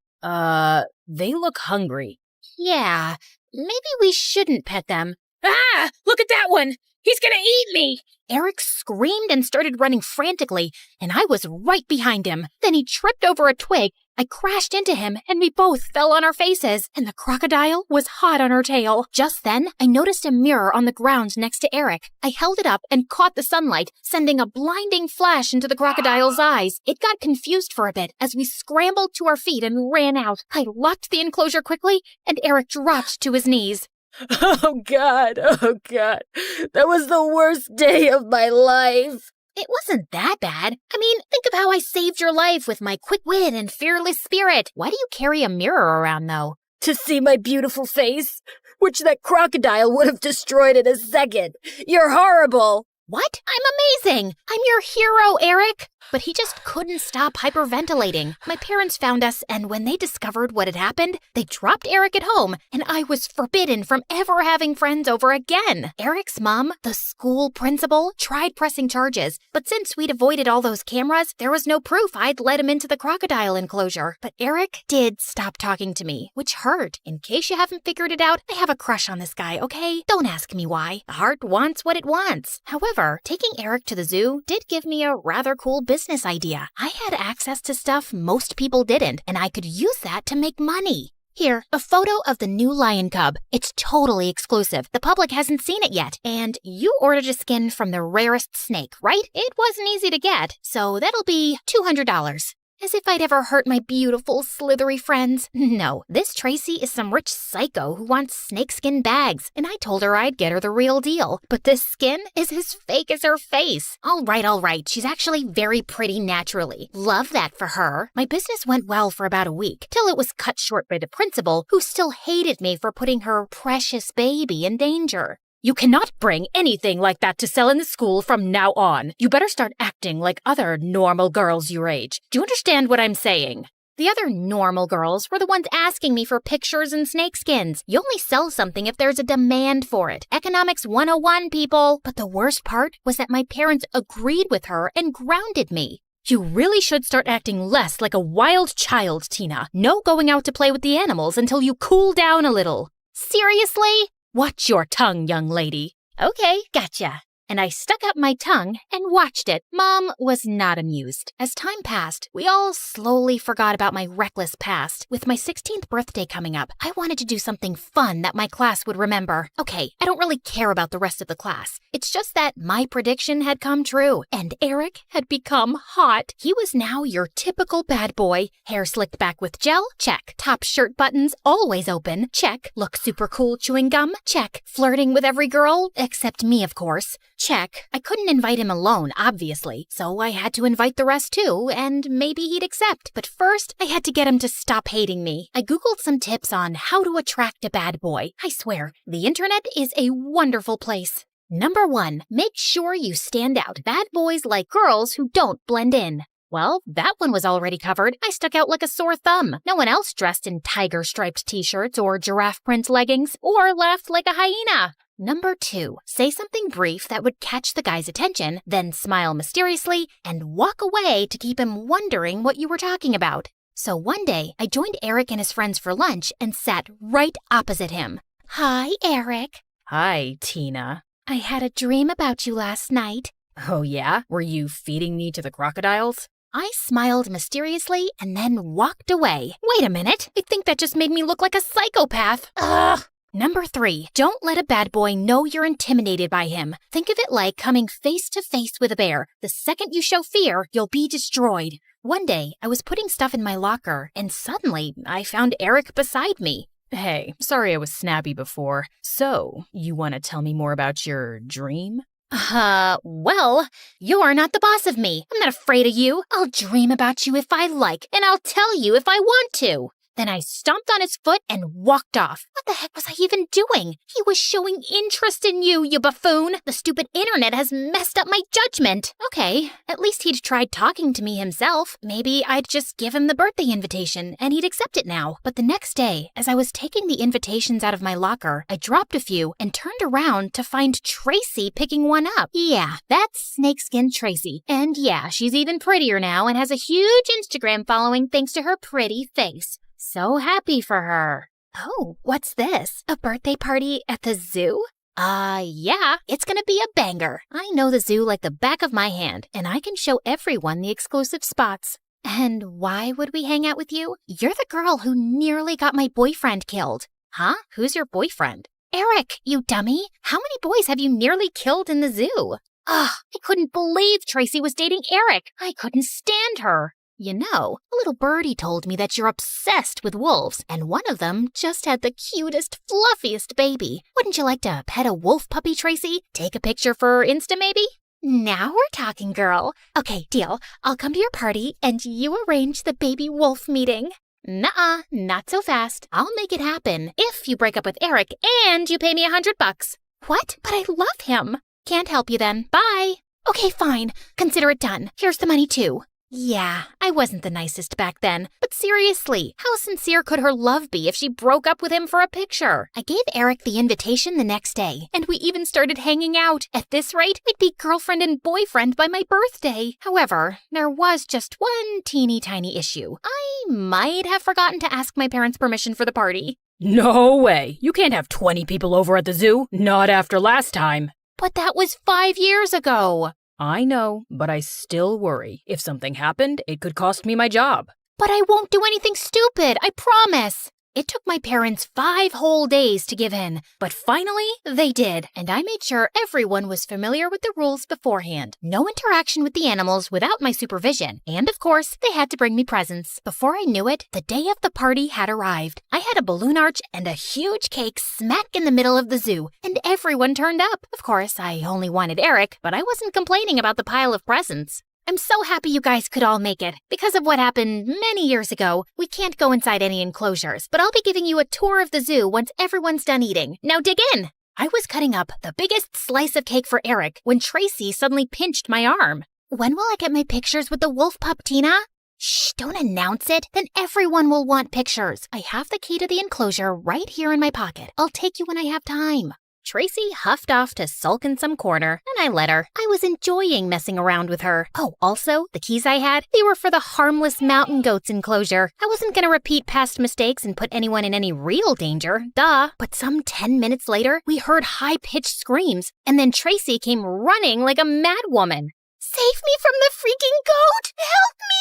They look hungry. Yeah, maybe we shouldn't pet them. Ah! Look at that one! He's gonna eat me! Eric screamed and started running frantically, and I was right behind him. Then he tripped over a twig. I crashed into him, and we both fell on our faces, and the crocodile was hot on her tail. Just then, I noticed a mirror on the ground next to Eric. I held it up and caught the sunlight, sending a blinding flash into the crocodile's eyes. It got confused for a bit as we scrambled to our feet and ran out. I locked the enclosure quickly, and Eric dropped to his knees. Oh God. That was the worst day of my life. It wasn't that bad. I mean, think of how I saved your life with my quick wit and fearless spirit. Why do you carry a mirror around, though? To see my beautiful face, which that crocodile would have destroyed in a second. You're horrible. What? I'm amazing. I'm your hero, Eric. But he just couldn't stop hyperventilating. My parents found us, and when they discovered what had happened, they dropped Eric at home, and I was forbidden from ever having friends over again. Eric's mom, the school principal, tried pressing charges, but since we'd avoided all those cameras, there was no proof I'd let him into the crocodile enclosure. But Eric did stop talking to me, which hurt. In case you haven't figured it out, I have a crush on this guy, okay? Don't ask me why. The heart wants what it wants. However, taking Eric to the zoo did give me a rather cool business idea. I had access to stuff most people didn't, and I could use that to make money. Here, a photo of the new lion cub. It's totally exclusive. The public hasn't seen it yet. And you ordered a skin from the rarest snake, right? It wasn't easy to get, so that'll be $200. As if I'd ever hurt my beautiful, slithery friends. No, this Tracy is some rich psycho who wants snakeskin bags, and I told her I'd get her the real deal. But this skin is as fake as her face. All right. She's actually very pretty naturally. Love that for her. My business went well for about a week, till it was cut short by the principal, who still hated me for putting her precious baby in danger. You cannot bring anything like that to sell in the school from now on. You better start acting like other normal girls your age. Do you understand what I'm saying? The other normal girls were the ones asking me for pictures and snakeskins. You only sell something if there's a demand for it. Economics 101, people. But the worst part was that my parents agreed with her and grounded me. You really should start acting less like a wild child, Tina. No going out to play with the animals until you cool down a little. Seriously? Watch your tongue, young lady. Okay, gotcha. And I stuck up my tongue and watched it. Mom was not amused. As time passed, we all slowly forgot about my reckless past. With my 16th birthday coming up, I wanted to do something fun that my class would remember. Okay, I don't really care about the rest of the class. It's just that my prediction had come true, and Eric had become hot. He was now your typical bad boy. Hair slicked back with gel? Check. Top shirt buttons always open? Check. Look super cool chewing gum? Check. Flirting with every girl? Except me, of course. Check. I couldn't invite him alone, obviously, so I had to invite the rest too, and maybe he'd accept. But first, I had to get him to stop hating me. I Googled some tips on how to attract a bad boy. I swear, the internet is a wonderful place. Number 1, make sure you stand out. Bad boys like girls who don't blend in. Well, that one was already covered. I stuck out like a sore thumb. No one else dressed in tiger-striped t-shirts or giraffe print leggings or laughed like a hyena. Number 2, say something brief that would catch the guy's attention, then smile mysteriously and walk away to keep him wondering what you were talking about. So one day, I joined Eric and his friends for lunch and sat right opposite him. Hi, Eric. Hi, Tina. I had a dream about you last night. Oh yeah? Were you feeding me to the crocodiles? I smiled mysteriously and then walked away. Wait a minute. I think that just made me look like a psychopath. Ugh. Number 3, don't let a bad boy know you're intimidated by him. Think of it like coming face to face with a bear. The second you show fear, you'll be destroyed. One day, I was putting stuff in my locker, and suddenly, I found Eric beside me. Hey, sorry I was snappy before. So, you want to tell me more about your dream? Well, you're not the boss of me. I'm not afraid of you. I'll dream about you if I like, and I'll tell you if I want to. Then I stomped on his foot and walked off. What the heck was I even doing? He was showing interest in you, you buffoon. The stupid internet has messed up my judgment. Okay, at least he'd tried talking to me himself. Maybe I'd just give him the birthday invitation and he'd accept it now. But the next day, as I was taking the invitations out of my locker, I dropped a few and turned around to find Tracy picking one up. Yeah, that's Snakeskin Tracy. And yeah, she's even prettier now and has a huge Instagram following thanks to her pretty face. So happy for her. Oh, what's this? A birthday party at the zoo? Yeah, it's gonna be a banger. I know the zoo like the back of my hand, and I can show everyone the exclusive spots. And why would we hang out with you? You're the girl who nearly got my boyfriend killed. Huh? Who's your boyfriend? Eric, you dummy. How many boys have you nearly killed in the zoo? Ugh, I couldn't believe Tracy was dating Eric. I couldn't stand her. You know, a little birdie told me that you're obsessed with wolves, and one of them just had the cutest, fluffiest baby. Wouldn't you like to pet a wolf puppy, Tracy? Take a picture for Insta, maybe? Now we're talking, girl. Okay, deal. I'll come to your party, and you arrange the baby wolf meeting. Nuh-uh, not so fast. I'll make it happen if you break up with Eric and you pay me $100. What? But I love him. Can't help you then. Bye. Okay, fine. Consider it done. Here's the money, too. Yeah, I wasn't the nicest back then, but seriously, how sincere could her love be if she broke up with him for a picture? I gave Eric the invitation the next day, and we even started hanging out. At this rate, we'd be girlfriend and boyfriend by my birthday. However, there was just one teeny tiny issue. I might have forgotten to ask my parents' permission for the party. No way. You can't have 20 people over at the zoo. Not after last time. But that was 5 years ago. I know, but I still worry. If something happened, it could cost me my job. But I won't do anything stupid, I promise. It took my parents 5 whole days to give in, but finally they did, and I made sure everyone was familiar with the rules beforehand. No interaction with the animals without my supervision, and of course, they had to bring me presents. Before I knew it, the day of the party had arrived. I had a balloon arch and a huge cake smack in the middle of the zoo, and everyone turned up. Of course, I only wanted Eric, but I wasn't complaining about the pile of presents. I'm so happy you guys could all make it. Because of what happened many years ago, we can't go inside any enclosures, but I'll be giving you a tour of the zoo once everyone's done eating. Now dig in! I was cutting up the biggest slice of cake for Eric when Tracy suddenly pinched my arm. When will I get my pictures with the wolf pup, Tina? Shh, don't announce it. Then everyone will want pictures. I have the key to the enclosure right here in my pocket. I'll take you when I have time. Tracy huffed off to sulk in some corner, and I let her. I was enjoying messing around with her. Oh, also, the keys I had, they were for the harmless mountain goats enclosure. I wasn't gonna repeat past mistakes and put anyone in any real danger, duh. But some 10 minutes later, we heard high-pitched screams, and then Tracy came running like a mad woman. Save me from the freaking goat! Help me!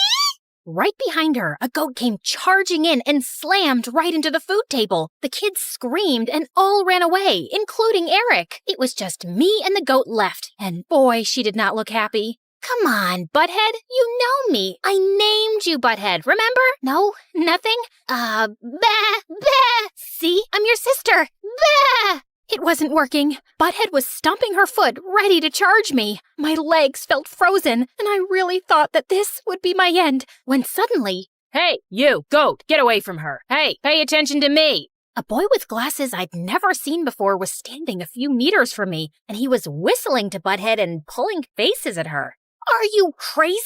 Right behind her, a goat came charging in and slammed right into the food table. The kids screamed and all ran away, including Eric. It was just me and the goat left, and boy, she did not look happy. Come on, Butthead, you know me. I named you Butthead, remember? No? Nothing? Bah, bah. See? I'm your sister. Bah! It wasn't working. Butthead was stomping her foot, ready to charge me. My legs felt frozen, and I really thought that this would be my end, when suddenly... Hey, you, goat, get away from her. Hey, pay attention to me. A boy with glasses I'd never seen before was standing a few meters from me, and he was whistling to Butthead and pulling faces at her. Are you crazy?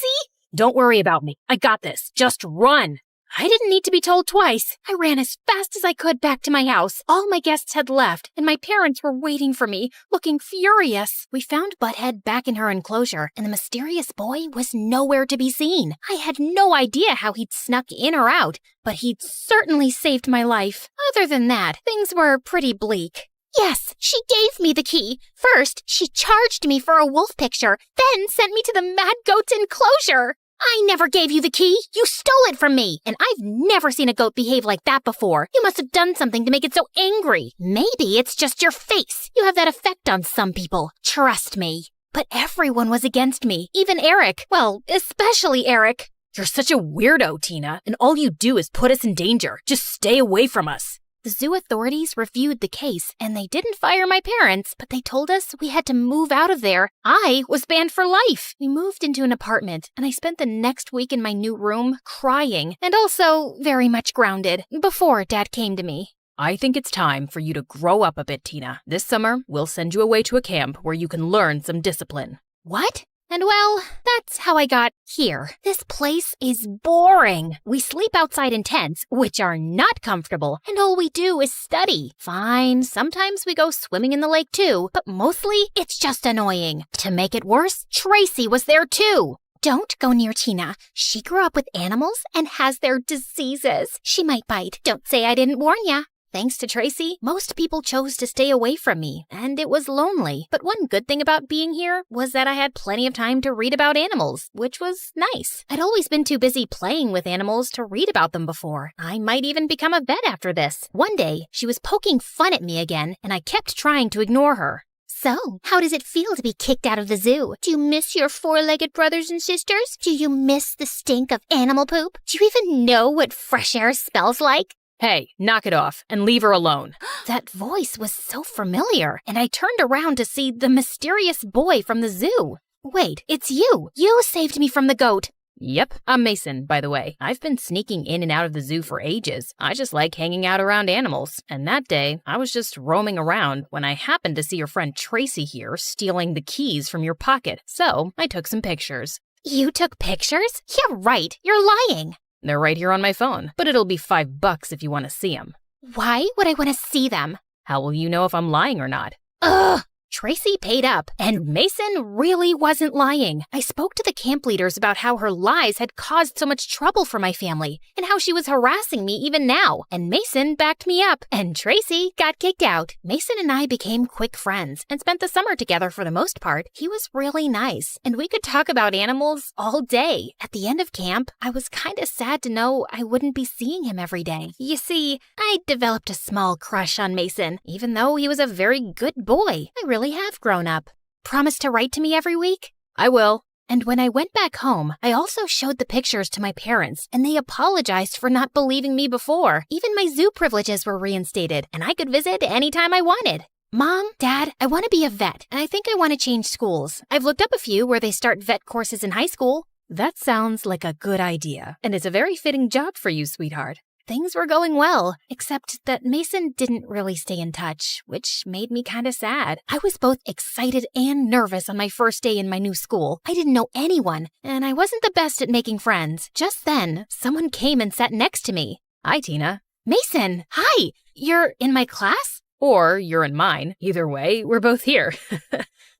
Don't worry about me. I got this. Just run. I didn't need to be told twice. I ran as fast as I could back to my house. All my guests had left, and my parents were waiting for me, looking furious. We found Butthead back in her enclosure, and the mysterious boy was nowhere to be seen. I had no idea how he'd snuck in or out, but he'd certainly saved my life. Other than that, things were pretty bleak. Yes, she gave me the key. First, she charged me for a wolf picture, then sent me to the mad goat's enclosure. I never gave you the key. You stole it from me. And I've never seen a goat behave like that before. You must have done something to make it so angry. Maybe it's just your face. You have that effect on some people. Trust me. But everyone was against me. Even Eric. Well, especially Eric. You're such a weirdo, Tina. And all you do is put us in danger. Just stay away from us. The zoo authorities reviewed the case, and they didn't fire my parents, but they told us we had to move out of there. I was banned for life. We moved into an apartment, and I spent the next week in my new room crying, and also very much grounded, before Dad came to me. I think it's time for you to grow up a bit, Tina. This summer, we'll send you away to a camp where you can learn some discipline. What? And well, that's how I got here. This place is boring. We sleep outside in tents, which are not comfortable, and all we do is study. Fine, sometimes we go swimming in the lake too, but mostly it's just annoying. To make it worse, Tracy was there too. Don't go near Tina. She grew up with animals and has their diseases. She might bite. Don't say I didn't warn ya. Thanks to Tracy, most people chose to stay away from me, and it was lonely. But one good thing about being here was that I had plenty of time to read about animals, which was nice. I'd always been too busy playing with animals to read about them before. I might even become a vet after this. One day, she was poking fun at me again, and I kept trying to ignore her. So, how does it feel to be kicked out of the zoo? Do you miss your four-legged brothers and sisters? Do you miss the stink of animal poop? Do you even know what fresh air smells like? Hey, knock it off and leave her alone. That voice was so familiar, and I turned around to see the mysterious boy from the zoo. Wait, it's you. You saved me from the goat. Yep, I'm Mason, by the way. I've been sneaking in and out of the zoo for ages. I just like hanging out around animals. And that day, I was just roaming around when I happened to see your friend Tracy here stealing the keys from your pocket. So I took some pictures. You took pictures? Yeah, right. You're lying. They're right here on my phone, but it'll be $5 if you want to see them. Why would I want to see them? How will you know if I'm lying or not? Ugh! Tracy paid up, and Mason really wasn't lying. I spoke to the camp leaders about how her lies had caused so much trouble for my family, and how she was harassing me even now. And Mason backed me up, and Tracy got kicked out. Mason and I became quick friends, and spent the summer together for the most part. He was really nice, and we could talk about animals all day. At the end of camp, I was kind of sad to know I wouldn't be seeing him every day. You see, I developed a small crush on Mason, even though he was a very good boy. I really have grown up. Promise to write to me every week? I will. And when I went back home, I also showed the pictures to my parents, and they apologized for not believing me before. Even my zoo privileges were reinstated, and I could visit anytime I wanted. Mom, Dad, I want to be a vet, and I think I want to change schools. I've looked up a few where they start vet courses in high school. That sounds like a good idea, and it's a very fitting job for you, sweetheart. Things were going well, except that Mason didn't really stay in touch, which made me kind of sad. I was both excited and nervous on my first day in my new school. I didn't know anyone, and I wasn't the best at making friends. Just then, someone came and sat next to me. Hi, Tina. Mason, hi! You're in my class? Or you're in mine. Either way, we're both here.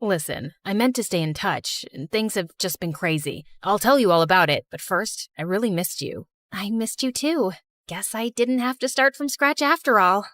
Listen, I meant to stay in touch, and things have just been crazy. I'll tell you all about it, but first, I really missed you. I missed you too. Guess I didn't have to start from scratch after all.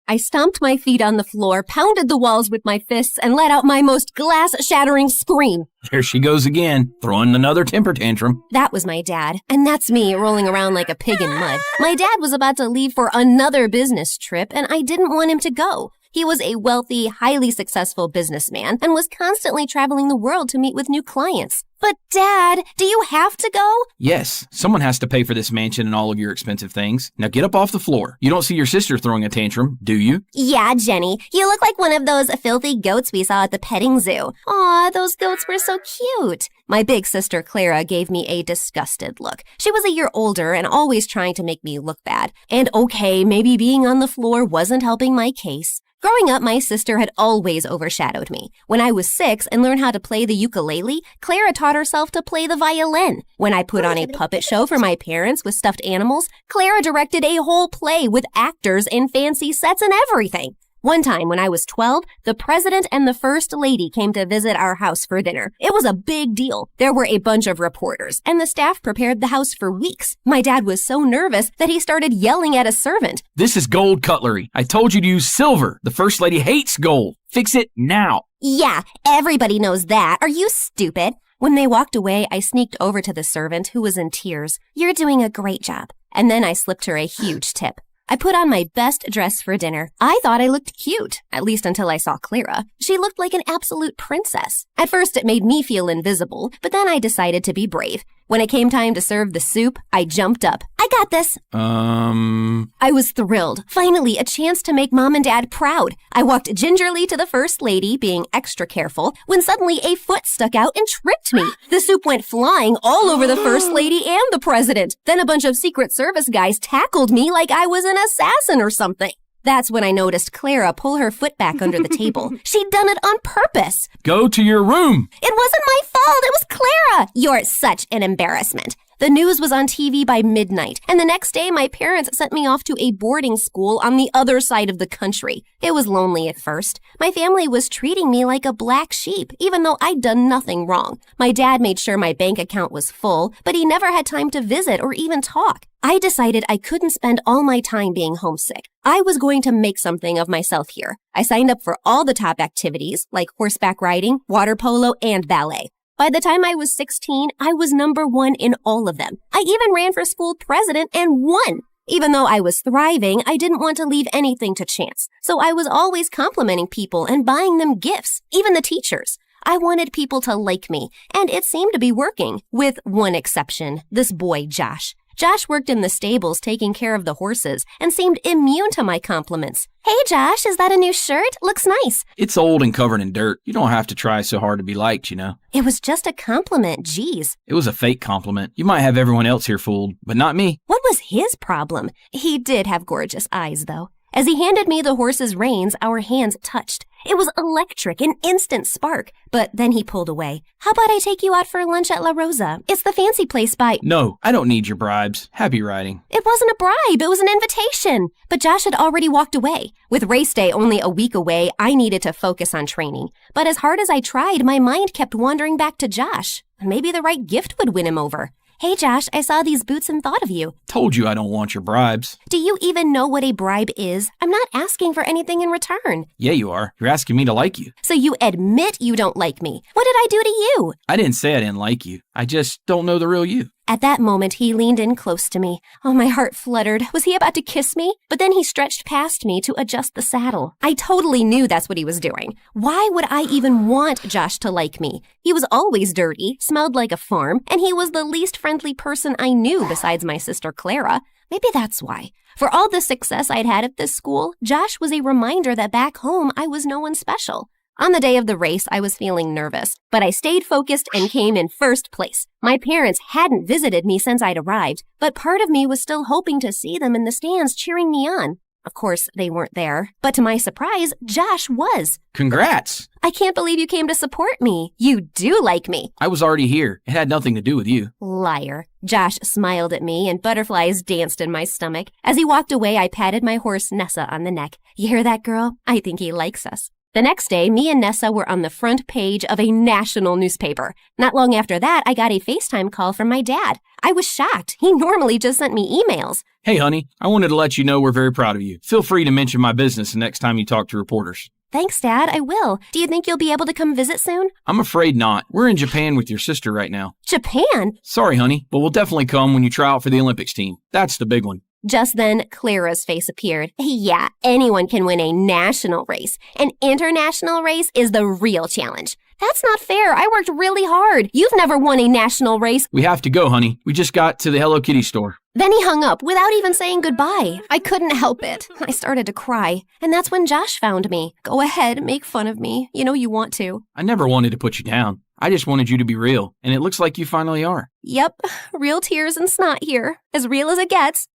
I stomped my feet on the floor, pounded the walls with my fists, and let out my most glass-shattering scream. There she goes again, throwing another temper tantrum. That was my dad, and that's me rolling around like a pig in mud. My dad was about to leave for another business trip, and I didn't want him to go. He was a wealthy, highly successful businessman and was constantly traveling the world to meet with new clients. But Dad, do you have to go? Yes, someone has to pay for this mansion and all of your expensive things. Now get up off the floor. You don't see your sister throwing a tantrum, do you? Yeah, Jenny. You look like one of those filthy goats we saw at the petting zoo. Aw, those goats were so cute. My big sister Clara gave me a disgusted look. She was a year older and always trying to make me look bad. And okay, maybe being on the floor wasn't helping my case. Growing up, my sister had always overshadowed me. When I was 6 and learned how to play the ukulele, Clara taught herself to play the violin. When I put on a puppet show for my parents with stuffed animals, Clara directed a whole play with actors and fancy sets and everything. One time when I was 12, the president and the first lady came to visit our house for dinner. It was a big deal. There were a bunch of reporters, and the staff prepared the house for weeks. My dad was so nervous that he started yelling at a servant. This is gold cutlery. I told you to use silver. The first lady hates gold. Fix it now. Yeah, everybody knows that. Are you stupid? When they walked away, I sneaked over to the servant, who was in tears. You're doing a great job. And then I slipped her a huge tip. I put on my best dress for dinner. I thought I looked cute, at least until I saw Clara. She looked like an absolute princess. At first, it made me feel invisible, but then I decided to be brave. When it came time to serve the soup, I jumped up. I got this. I was thrilled. Finally, a chance to make Mom and Dad proud. I walked gingerly to the First Lady, being extra careful, when suddenly a foot stuck out and tripped me. The soup went flying all over the First Lady and the President. Then a bunch of Secret Service guys tackled me like I was an assassin or something. That's when I noticed Clara pull her foot back under the table. She'd done it on purpose. Go to your room. It wasn't my fault. It was Clara. You're such an embarrassment. The news was on TV by midnight, and the next day my parents sent me off to a boarding school on the other side of the country. It was lonely at first. My family was treating me like a black sheep, even though I'd done nothing wrong. My dad made sure my bank account was full, but he never had time to visit or even talk. I decided I couldn't spend all my time being homesick. I was going to make something of myself here. I signed up for all the top activities, like horseback riding, water polo, and ballet. By the time I was 16, I was number 1 in all of them. I even ran for school president and won. Even though I was thriving, I didn't want to leave anything to chance. So I was always complimenting people and buying them gifts, even the teachers. I wanted people to like me, and it seemed to be working, with one exception, this boy, Josh. Josh worked in the stables taking care of the horses and seemed immune to my compliments. Hey, Josh, is that a new shirt? Looks nice. It's old and covered in dirt. You don't have to try so hard to be liked, you know. It was just a compliment, geez. It was a fake compliment. You might have everyone else here fooled, but not me. What was his problem? He did have gorgeous eyes, though. As he handed me the horse's reins, our hands touched. It was electric, an instant spark. But then he pulled away. How about I take you out for lunch at La Rosa? It's the fancy place by... No, I don't need your bribes. Happy riding. It wasn't a bribe, it was an invitation. But Josh had already walked away. With race day only a week away, I needed to focus on training. But as hard as I tried, my mind kept wandering back to Josh. Maybe the right gift would win him over. Hey, Josh, I saw these boots and thought of you. Told you I don't want your bribes. Do you even know what a bribe is? I'm not asking for anything in return. Yeah, you are. You're asking me to like you. So you admit you don't like me. What did I do to you? I didn't say I didn't like you. I just don't know the real you. At that moment, he leaned in close to me. Oh, my heart fluttered. Was he about to kiss me? But then he stretched past me to adjust the saddle. I totally knew that's what he was doing. Why would I even want Josh to like me? He was always dirty, smelled like a farm, and he was the least friendly person I knew besides my sister Clara. Maybe that's why. For all the success I'd had at this school, Josh was a reminder that back home I was no one special. On the day of the race, I was feeling nervous, but I stayed focused and came in first place. My parents hadn't visited me since I'd arrived, but part of me was still hoping to see them in the stands cheering me on. Of course, they weren't there, but to my surprise, Josh was. Congrats! I can't believe you came to support me. You do like me. I was already here. It had nothing to do with you. Liar. Josh smiled at me and butterflies danced in my stomach. As he walked away, I patted my horse Nessa on the neck. You hear that, girl? I think he likes us. The next day, me and Nessa were on the front page of a national newspaper. Not long after that, I got a FaceTime call from my dad. I was shocked. He normally just sent me emails. Hey, honey, I wanted to let you know we're very proud of you. Feel free to mention my business the next time you talk to reporters. Thanks, Dad. I will. Do you think you'll be able to come visit soon? I'm afraid not. We're in Japan with your sister right now. Japan? Sorry, honey, but we'll definitely come when you try out for the Olympics team. That's the big one. Just then, Clara's face appeared. Yeah, anyone can win a national race. An international race is the real challenge. That's not fair. I worked really hard. You've never won a national race. We have to go, honey. We just got to the Hello Kitty store. Then he hung up without even saying goodbye. I couldn't help it. I started to cry. And that's when Josh found me. Go ahead, make fun of me. You know you want to. I never wanted to put you down. I just wanted you to be real. And it looks like you finally are. Yep, real tears and snot here. As real as it gets.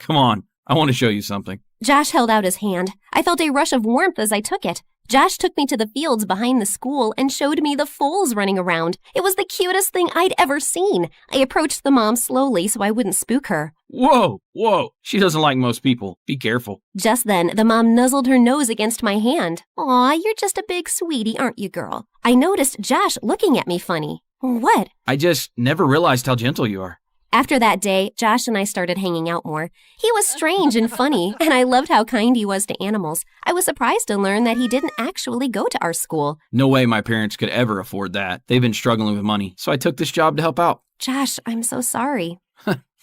Come on, I want to show you something. Josh held out his hand. I felt a rush of warmth as I took it. Josh took me to the fields behind the school and showed me the foals running around. It was the cutest thing I'd ever seen. I approached the mom slowly so I wouldn't spook her. Whoa. She doesn't like most people. Be careful. Just then, the mom nuzzled her nose against my hand. Aw, you're just a big sweetie, aren't you, girl? I noticed Josh looking at me funny. What? I just never realized how gentle you are. After that day, Josh and I started hanging out more. He was strange and funny, and I loved how kind he was to animals. I was surprised to learn that he didn't actually go to our school. No way my parents could ever afford that. They've been struggling with money, so I took this job to help out. Josh, I'm so sorry.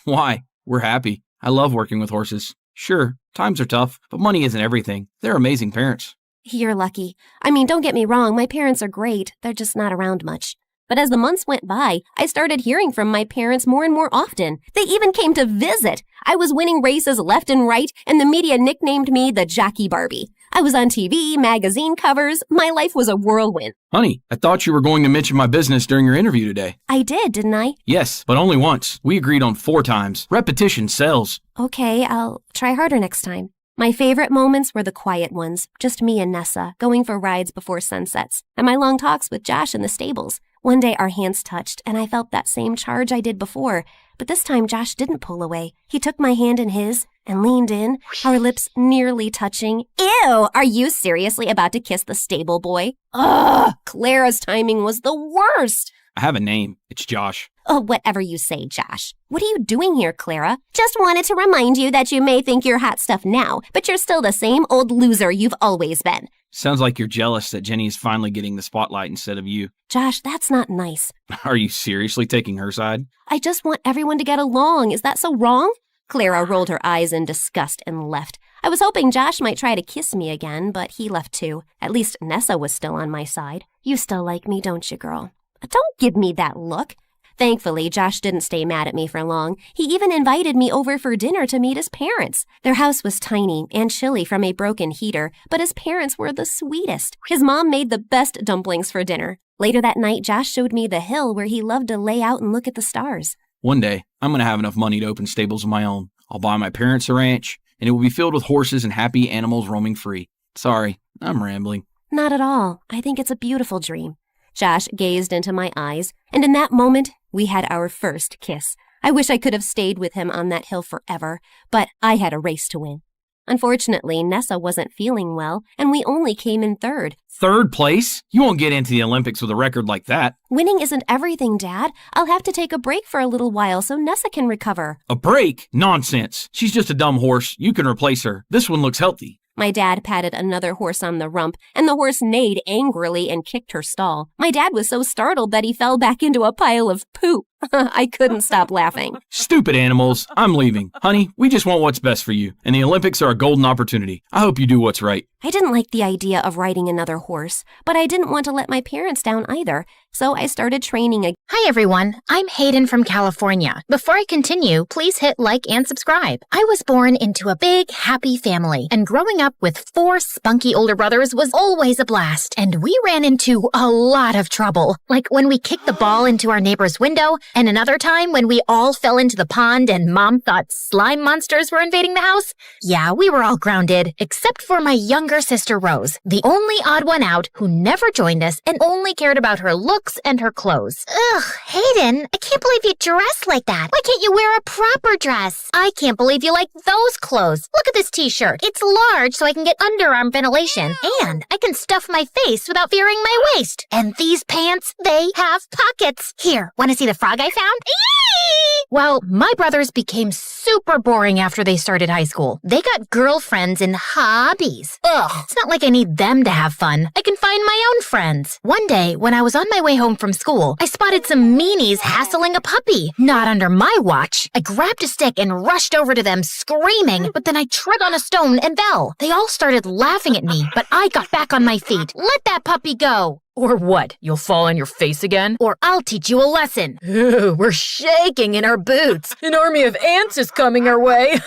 Why? We're happy. I love working with horses. Sure, times are tough, but money isn't everything. They're amazing parents. You're lucky. I mean, don't get me wrong, my parents are great. They're just not around much. But as the months went by, I started hearing from my parents more and more often. They even came to visit. I was winning races left and right, and the media nicknamed me the Jockey Barbie. I was on TV, magazine covers. My life was a whirlwind. Honey, I thought you were going to mention my business during your interview today. I did, didn't I? Yes, but only once. We agreed on 4 times. Repetition sells. Okay, I'll try harder next time. My favorite moments were the quiet ones, just me and Nessa, going for rides before sunsets, and my long talks with Josh in the stables. One day our hands touched, and I felt that same charge I did before, but this time Josh didn't pull away. He took my hand in his and leaned in, our lips nearly touching. Ew, are you seriously about to kiss the stable boy? Ugh, Clara's timing was the worst. I have a name. It's Josh. Oh, whatever you say, Josh. What are you doing here, Clara? Just wanted to remind you that you may think you're hot stuff now, but you're still the same old loser you've always been. Sounds like you're jealous that Jenny is finally getting the spotlight instead of you. Josh, that's not nice. Are you seriously taking her side? I just want everyone to get along. Is that so wrong? Clara rolled her eyes in disgust and left. I was hoping Josh might try to kiss me again, but he left too. At least Nessa was still on my side. You still like me, don't you, girl? Don't give me that look. Thankfully, Josh didn't stay mad at me for long. He even invited me over for dinner to meet his parents. Their house was tiny and chilly from a broken heater, but his parents were the sweetest. His mom made the best dumplings for dinner. Later that night, Josh showed me the hill where he loved to lay out and look at the stars. One day, I'm going to have enough money to open stables of my own. I'll buy my parents a ranch, and it will be filled with horses and happy animals roaming free. Sorry, I'm rambling. Not at all. I think it's a beautiful dream. Josh gazed into my eyes, and in that moment, we had our first kiss. I wish I could have stayed with him on that hill forever, but I had a race to win. Unfortunately, Nessa wasn't feeling well, and we only came in third. Third place? You won't get into the Olympics with a record like that. Winning isn't everything, Dad. I'll have to take a break for a little while so Nessa can recover. A break? Nonsense. She's just a dumb horse. You can replace her. This one looks healthy. My dad patted another horse on the rump, and the horse neighed angrily and kicked her stall. My dad was so startled that he fell back into a pile of poop. I couldn't stop laughing. Stupid animals. I'm leaving. Honey, we just want what's best for you, and the Olympics are a golden opportunity. I hope you do what's right. I didn't like the idea of riding another horse, but I didn't want to let my parents down either, so I started training again. Hi everyone, I'm Hayden from California. Before I continue, please hit like and subscribe. I was born into a big, happy family, and growing up with 4 spunky older brothers was always a blast, and we ran into a lot of trouble. Like when we kicked the ball into our neighbor's window, and another time when we all fell into the pond and Mom thought slime monsters were invading the house. Yeah, we were all grounded, except for my younger sister Rose, the only odd one out who never joined us and only cared about her looks and her clothes. Ugh, Hayden, I can't believe you dress like that. Why can't you wear a proper dress? I can't believe you like those clothes. Look at this t-shirt. It's large so I can get underarm ventilation, and I can stuff my face without fearing my waist. And these pants, they have pockets. Here, want to see the frog I found? Eee! Well, my brothers became super boring after they started high school. They got girlfriends and hobbies. Ugh, it's not like I need them to have fun. I can find my own friends. One day, when I was on my way home from school, I spotted some meanies hassling a puppy. Not under my watch. I grabbed a stick and rushed over to them screaming, but then I tripped on a stone and fell. They all started laughing at me, but I got back on my feet. Let that puppy go. Or what? You'll fall on your face again? Or I'll teach you a lesson. Ew, we're shaking in our boots. An army of ants is coming our way.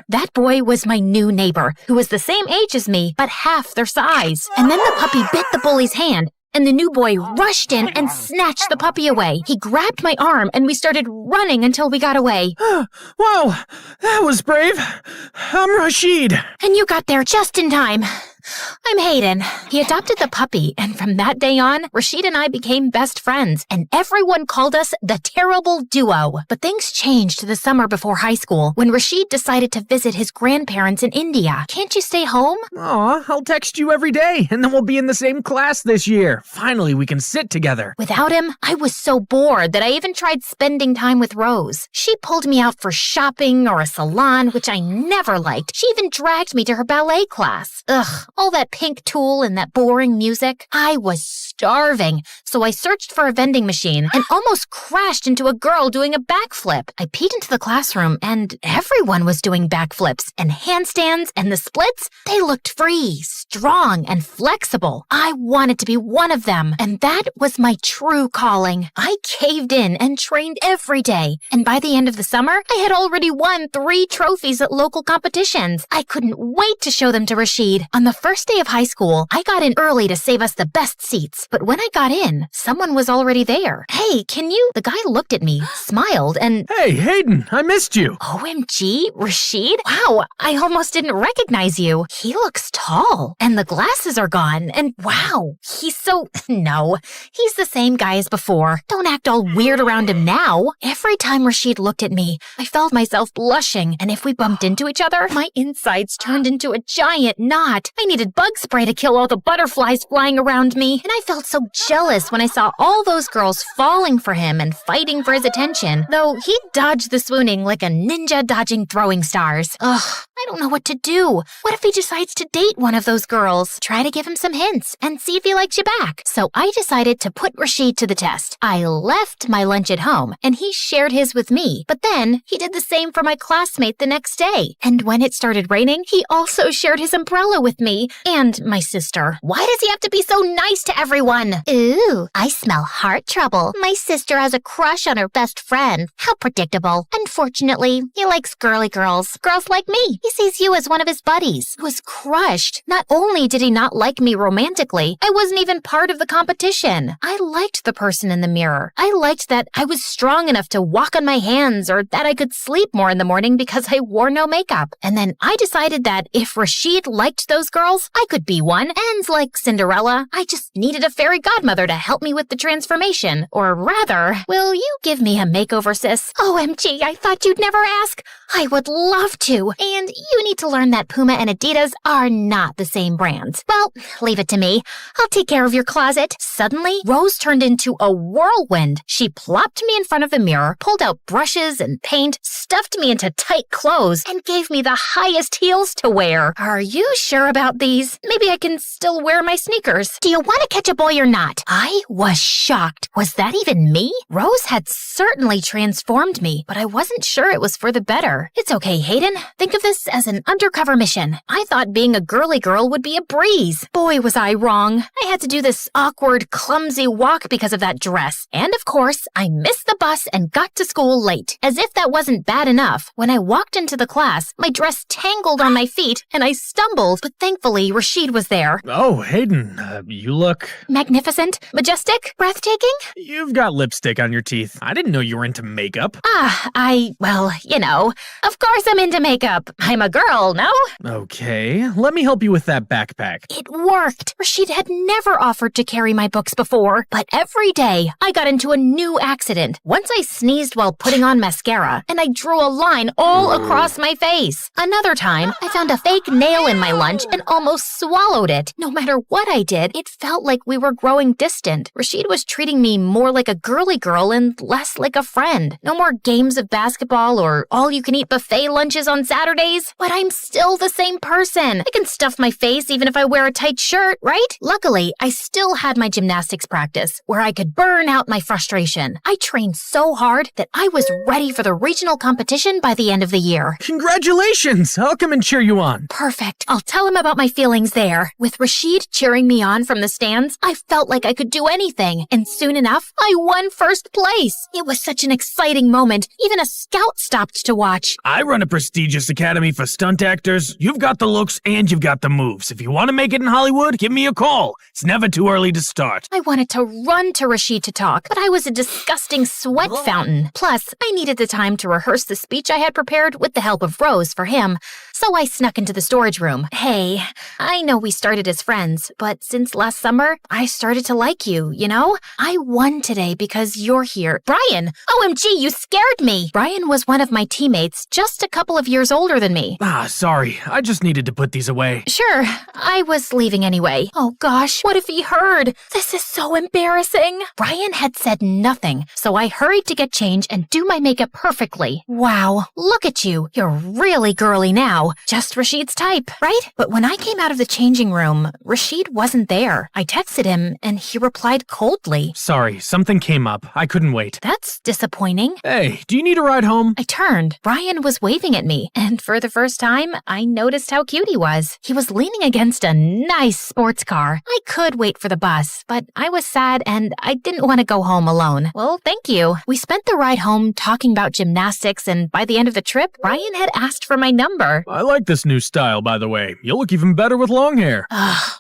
That boy was my new neighbor, who was the same age as me, but half their size. And then the puppy bit the bully's hand, and the new boy rushed in and snatched the puppy away. He grabbed my arm, and we started running until we got away. Wow, that was brave. I'm Rashid. And you got there just in time. I'm Hayden. He adopted the puppy, and from that day on, Rashid and I became best friends, and everyone called us the Terrible Duo. But things changed the summer before high school, when Rashid decided to visit his grandparents in India. Can't you stay home? Aw, I'll text you every day, and then we'll be in the same class this year. Finally, we can sit together. Without him, I was so bored that I even tried spending time with Rose. She pulled me out for shopping or a salon, which I never liked. She even dragged me to her ballet class. Ugh, All that pink tulle and that boring music. I was starving, so I searched for a vending machine and almost crashed into a girl doing a backflip. I peeked into the classroom and everyone was doing backflips and handstands, and the splits, they looked free, strong, and flexible. I wanted to be one of them, and that was my true calling. I caved in and trained every day, and by the end of the summer, I had already won 3 trophies at local competitions. I couldn't wait to show them to Rashid. On the first day of high school, I got in early to save us the best seats, but when I got in, someone was already there. Hey, can you? The guy looked at me, smiled, and... Hey, Hayden, I missed you. OMG, Rashid? Wow, I almost didn't recognize you. He looks tall, and the glasses are gone, and wow, he's so... No, he's the same guy as before. Don't act all weird around him now. Every time Rashid looked at me, I felt myself blushing, and if we bumped into each other, my insides turned into a giant knot. I needed bug spray to kill all the butterflies flying around me, and I felt so jealous when I saw all those girls falling for him and fighting for his attention, though he dodged the swooning like a ninja dodging throwing stars. Ugh, I don't know what to do. What if he decides to date one of those girls? Try to give him some hints and see if he likes you back. So I decided to put Rashid to the test. I left my lunch at home, and he shared his with me, but then he did the same for my classmate the next day. And when it started raining, he also shared his umbrella with me and my sister. Why does he have to be so nice to everyone? Ooh, I smell heart trouble. My sister has a crush on her best friend. How predictable. Unfortunately, he likes girly girls. Girls like me. He sees you as one of his buddies. I was crushed. Not only did he not like me romantically, I wasn't even part of the competition. I liked the person in the mirror. I liked that I was strong enough to walk on my hands, or that I could sleep more in the morning because I wore no makeup. And then I decided that if Rashid liked those girls, I could be one. And like Cinderella, I just needed a fairy godmother to help me with the transformation. Or rather, will you give me a makeover, sis? OMG, I thought you'd never ask. I would love to. And you need to learn that Puma and Adidas are not the same brands. Well, leave it to me. I'll take care of your closet. Suddenly, Rose turned into a whirlwind. She plopped me in front of the mirror, pulled out brushes and paint, stuffed me into tight clothes, and gave me the highest heels to wear. Are you sure about these? Maybe I can still wear my sneakers. Do you want to catch a boy or not? I was shocked. Was that even me? Rose had certainly transformed me, but I wasn't sure it was for the better. It's okay, Hayden. Think of this as an undercover mission. I thought being a girly girl would be a breeze. Boy, was I wrong. I had to do this awkward, clumsy walk because of that dress. And of course, I missed the bus and got to school late. As if that wasn't bad enough, when I walked into the class, my dress tangled on my feet and I stumbled, but thankfully Rashid was there. Oh, Hayden, you look... magnificent, majestic, breathtaking? You've got lipstick on your teeth. I didn't know you were into makeup. Well, you know, of course I'm into makeup. I'm a girl, no? Okay, let me help you with that backpack. It worked. Rashid had never offered to carry my books before, but every day I got into a new accident. Once I sneezed while putting on mascara, and I drew a line all across my face. Another time, I found a fake nail in my lunch and almost swallowed it. No matter what I did, it felt like we were growing distant. Rashid was treating me more like a girly girl and less like a friend. No more games of basketball or all-you-can-eat buffet lunches on Saturdays, but I'm still the same person. I can stuff my face even if I wear a tight shirt, right? Luckily, I still had my gymnastics practice where I could burn out my frustration. I trained so hard that I was ready for the regional competition by the end of the year. Congratulations! I'll come and cheer you on. Perfect. I'll tell him about my feelings there. With Rashid cheering me on from the stands, I felt like I could do anything, and soon enough, I won first place. It was such an exciting moment. Even a scout stopped to watch. I run a prestigious academy for stunt actors. You've got the looks and you've got the moves. If you want to make it in Hollywood, give me a call. It's never too early to start. I wanted to run to Rashid to talk, but I was a disgusting sweat fountain. Plus, I needed the time to rehearse the speech I had prepared with the help of Rose for him, so I snuck into the storage room. Hey, I know we started as friends, but since last summer, I started to like you, you know? I won today because you're here. Brian! OMG, you scared me! Brian was one of my teammates, just a couple of years older than me. me. Sorry. I just needed to put these away. Sure, I was leaving anyway. Oh gosh, what if he heard? This is so embarrassing. Brian had said nothing, so I hurried to get change and do my makeup perfectly. Wow, look at you. You're really girly now. Just Rashid's type, right? But when I came out of the changing room, Rashid wasn't there. I texted him and he replied coldly. Sorry, something came up. I couldn't wait. That's disappointing. Hey, do you need a ride home? I turned. Brian was waving at me, and for the first time, I noticed how cute he was. He was leaning against a nice sports car. I could wait for the bus, but I was sad and I didn't want to go home alone. Well, thank you. We spent the ride home talking about gymnastics, and by the end of the trip, Brian had asked for my number. I like this new style, by the way. You'll look even better with long hair.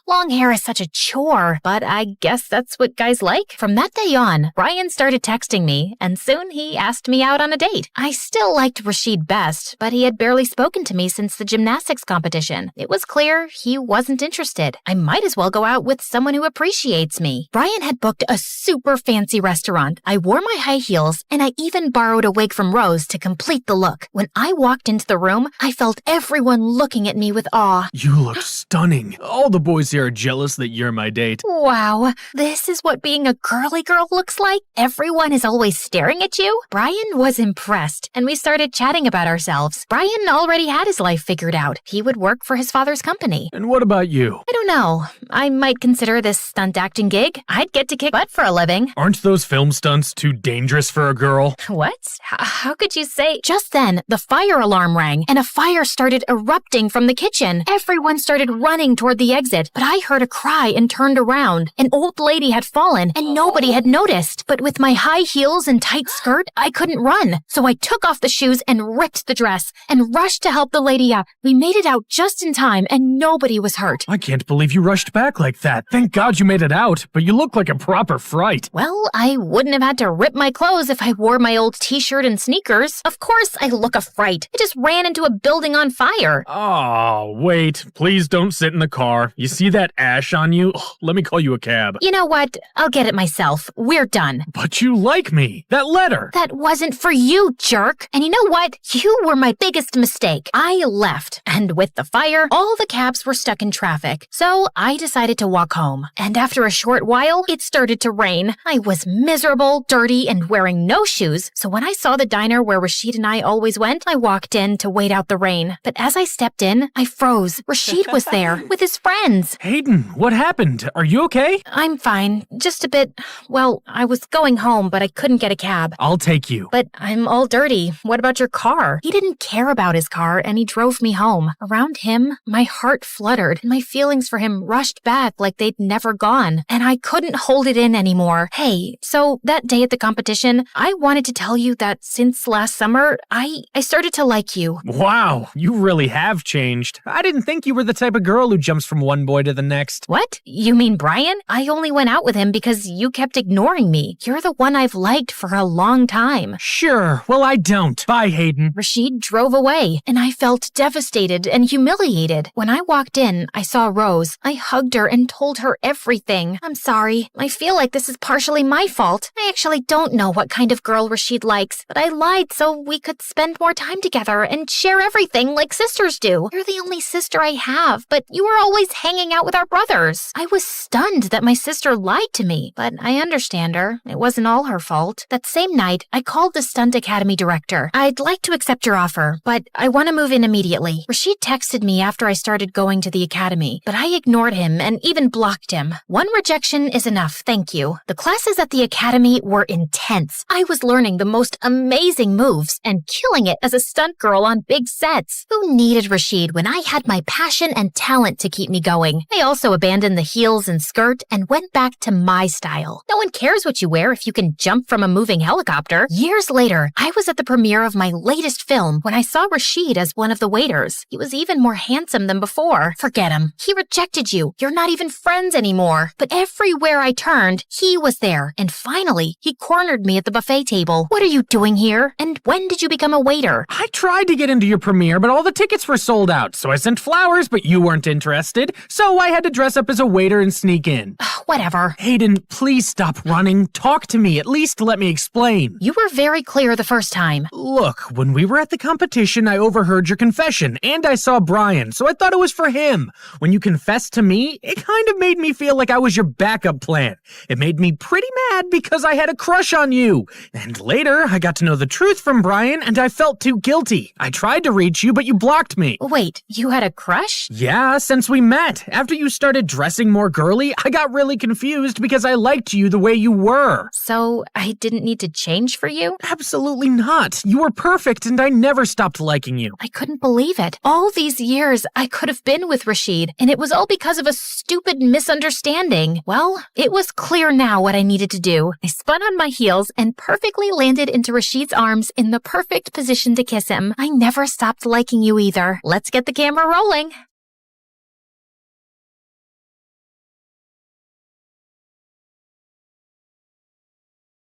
Long hair is such a chore, but I guess that's what guys like. From that day on, Brian started texting me, and soon he asked me out on a date. I still liked Rashid best, but he had barely spoken to me since the gymnastics competition. It was clear he wasn't interested. I might as well go out with someone who appreciates me. Brian had booked a super fancy restaurant. I wore my high heels, and I even borrowed a wig from Rose to complete the look. When I walked into the room, I felt everyone looking at me with awe. You look stunning. All the boys here are jealous that you're my date. Wow, this is what being a girly girl looks like? Everyone is always staring at you? Brian was impressed, and we started chatting about ourselves. Brian already had his life figured out. He would work for his father's company. And what about you? I don't know. I might consider this stunt acting gig. I'd get to kick butt for a living. Aren't those film stunts too dangerous for a girl? What? How could you say? Just then, the fire alarm rang, and a fire started erupting from the kitchen. Everyone started running toward the exit, but I heard a cry and turned around. An old lady had fallen, and nobody had noticed. But with my high heels and tight skirt, I couldn't run. So I took off the shoes and ripped the dress and rushed to help the lady up. We made it out just in time, and nobody was hurt. I can't believe you rushed back like that. Thank God you made it out, but you look like a proper fright. Well, I wouldn't have had to rip my clothes if I wore my old t-shirt and sneakers. Of course I look a fright. I just ran into a building on fire. Oh, wait. Please don't sit in the car. You see that ash on you? Ugh, let me call you a cab. You know what? I'll get it myself. We're done. But you like me. That letter. That wasn't for you, jerk. And you know what? You were my biggest mistake. I left. And with the fire, all the cabs were stuck in traffic. So I decided to walk home. And after a short while, it started to rain. I was miserable, dirty, and wearing no shoes. So when I saw the diner where Rashid and I always went, I walked in to wait out the rain. But as I stepped in, I froze. Rashid was there with his friends. Hayden, what happened? Are you okay? I'm fine. Just a bit. Well, I was going home, but I couldn't get a cab. I'll take you. But I'm all dirty. What about your car? He didn't care about his car, and he drove me home. Around him, my heart fluttered, and my feelings for him rushed back like they'd never gone. And I couldn't hold it in anymore. Hey, so that day at the competition, I wanted to tell you that since last summer, I started to like you. Wow, you really have changed. I didn't think you were the type of girl who jumps from one boy to the next. What? You mean Brian? I only went out with him because you kept ignoring me. You're the one I've liked for a long time. Sure, well I don't. Bye, Hayden. Rashid drove away, and I felt devastated and humiliated. When I walked in, I saw Rose. I hugged her and told her everything. I'm sorry. I feel like this is partially my fault. I actually don't know what kind of girl Rashid likes, but I lied so we could spend more time together and share everything like sisters do. You're the only sister I have, but you were always hanging out with our brothers. I was stunned that my sister lied to me, but I understand her. It wasn't all her fault. That same night, I called the Stunt Academy director. I'd like to accept your offer, but I want to move in immediately. Rashid texted me after I started going to the academy, but I ignored him and even blocked him. One rejection is enough, thank you. The classes at the academy were intense. I was learning the most amazing moves and killing it as a stunt girl on big sets. Who needed Rashid when I had my passion and talent to keep me going? I also abandoned the heels and skirt and went back to my style. No one cares what you wear if you can jump from a moving helicopter. Years later, I was at the premiere of my latest film when I saw Rashid as one of the waiters. He was even more handsome than before. Forget him. He rejected you. You're not even friends anymore. But everywhere I turned, he was there. And finally, he cornered me at the buffet table. What are you doing here? And when did you become a waiter? I tried to get into your premiere, but all the tickets were sold out. So I sent flowers, but you weren't interested. So I had to dress up as a waiter and sneak in. Whatever. Hayden, please stop running. Talk to me. At least let me explain. You were very clear the first time. Look, when we were at the competition, I overheard overheard your confession, and I saw Brian, so I thought it was for him. When you confessed to me, it kind of made me feel like I was your backup plan. It made me pretty mad because I had a crush on you. And later, I got to know the truth from Brian, and I felt too guilty. I tried to reach you, but you blocked me. Wait, you had a crush? Yeah, since we met. After you started dressing more girly, I got really confused because I liked you the way you were. So I didn't need to change for you? Absolutely not. You were perfect, and I never stopped liking you. I couldn't believe it. All these years, I could have been with Rashid, and it was all because of a stupid misunderstanding. Well, it was clear now what I needed to do. I spun on my heels and perfectly landed into Rashid's arms in the perfect position to kiss him. I never stopped liking you either. Let's get the camera rolling.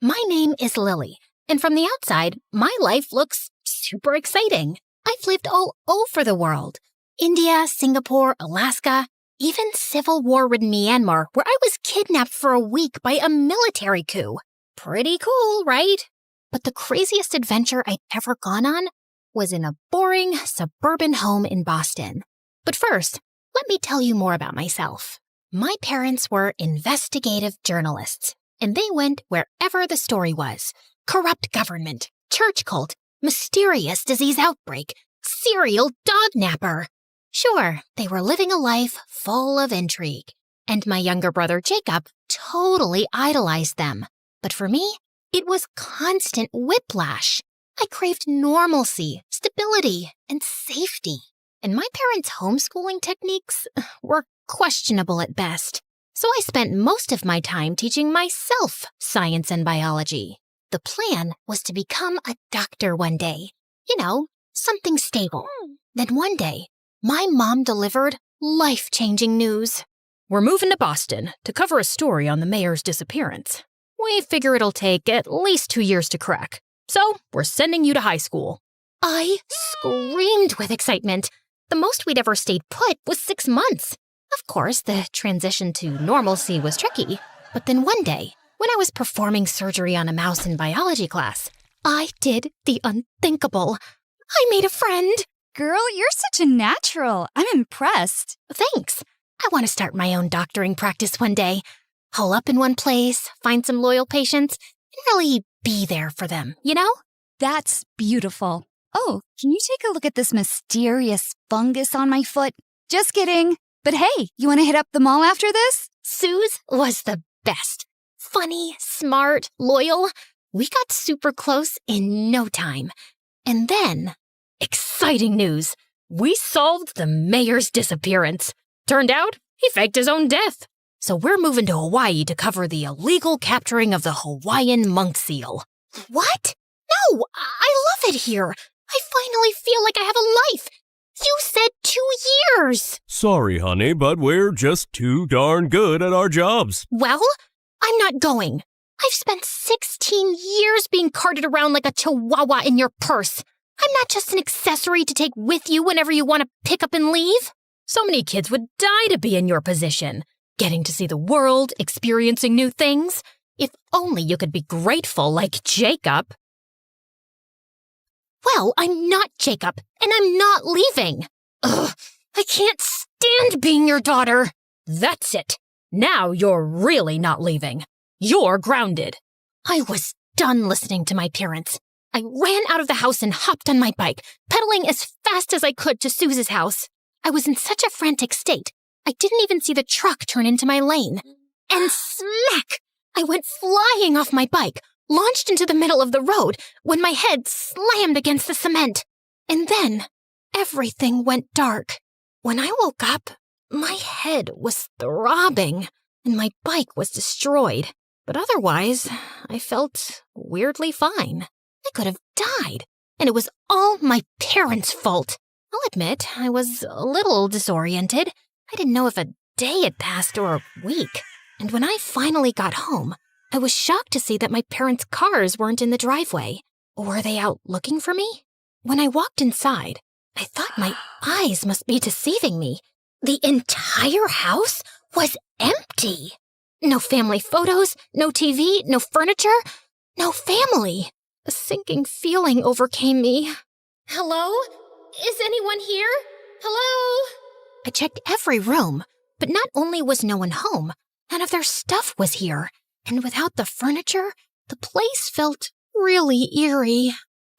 My name is Lily, and from the outside, my life looks super exciting. I've lived all over the world. India, Singapore, Alaska, even civil war-ridden Myanmar, where I was kidnapped for a week by a military coup. Pretty cool, right? But the craziest adventure I'd ever gone on was in a boring suburban home in Boston. But first, let me tell you more about myself. My parents were investigative journalists, and they went wherever the story was. Corrupt government, church cult, mysterious disease outbreak, serial dog napper. Sure, they were living a life full of intrigue, and my younger brother Jacob totally idolized them. But for me, it was constant whiplash. I craved normalcy, stability, and safety. And my parents' homeschooling techniques were questionable at best. So I spent most of my time teaching myself science and biology. The plan was to become a doctor one day. You know, something stable. Then one day, my mom delivered life-changing news. We're moving to Boston to cover a story on the mayor's disappearance. We figure it'll take at least 2 years to crack. So we're sending you to high school. I screamed with excitement. The most we'd ever stayed put was 6 months. Of course, the transition to normalcy was tricky. But then one day, when I was performing surgery on a mouse in biology class, I did the unthinkable. I made a friend. Girl, you're such a natural. I'm impressed. Thanks. I want to start my own doctoring practice one day. Hole up in one place, find some loyal patients, and really be there for them, you know? That's beautiful. Oh, can you take a look at this mysterious fungus on my foot? Just kidding. But hey, you want to hit up the mall after this? Suze was the best. Funny, smart, loyal. We got super close in no time. And then, exciting news. We solved the mayor's disappearance. Turned out, he faked his own death. So we're moving to Hawaii to cover the illegal capturing of the Hawaiian monk seal. What? No, I love it here. I finally feel like I have a life. You said 2 years. Sorry, honey, but we're just too darn good at our jobs. Well, I'm not going. I've spent 16 years being carted around like a chihuahua in your purse. I'm not just an accessory to take with you whenever you want to pick up and leave. So many kids would die to be in your position. Getting to see the world, experiencing new things. If only you could be grateful like Jacob. Well, I'm not Jacob, and I'm not leaving. Ugh, I can't stand being your daughter. That's it. Now you're really not leaving. You're grounded. I was done listening to my parents. I ran out of the house and hopped on my bike, pedaling as fast as I could to Suze's house. I was in such a frantic state, I didn't even see the truck turn into my lane. And smack! I went flying off my bike, launched into the middle of the road when my head slammed against the cement. And then, everything went dark. When I woke up, my head was throbbing, and my bike was destroyed. But otherwise, I felt weirdly fine. I could have died, and it was all my parents' fault. I'll admit, I was a little disoriented. I didn't know if a day had passed or a week. And when I finally got home, I was shocked to see that my parents' cars weren't in the driveway. Were they out looking for me? When I walked inside, I thought my eyes must be deceiving me. The entire house was empty. No family photos, no TV, no furniture, no family. A sinking feeling overcame me. Hello? Is anyone here? Hello? I checked every room, but not only was no one home, none of their stuff was here. And without the furniture, the place felt really eerie.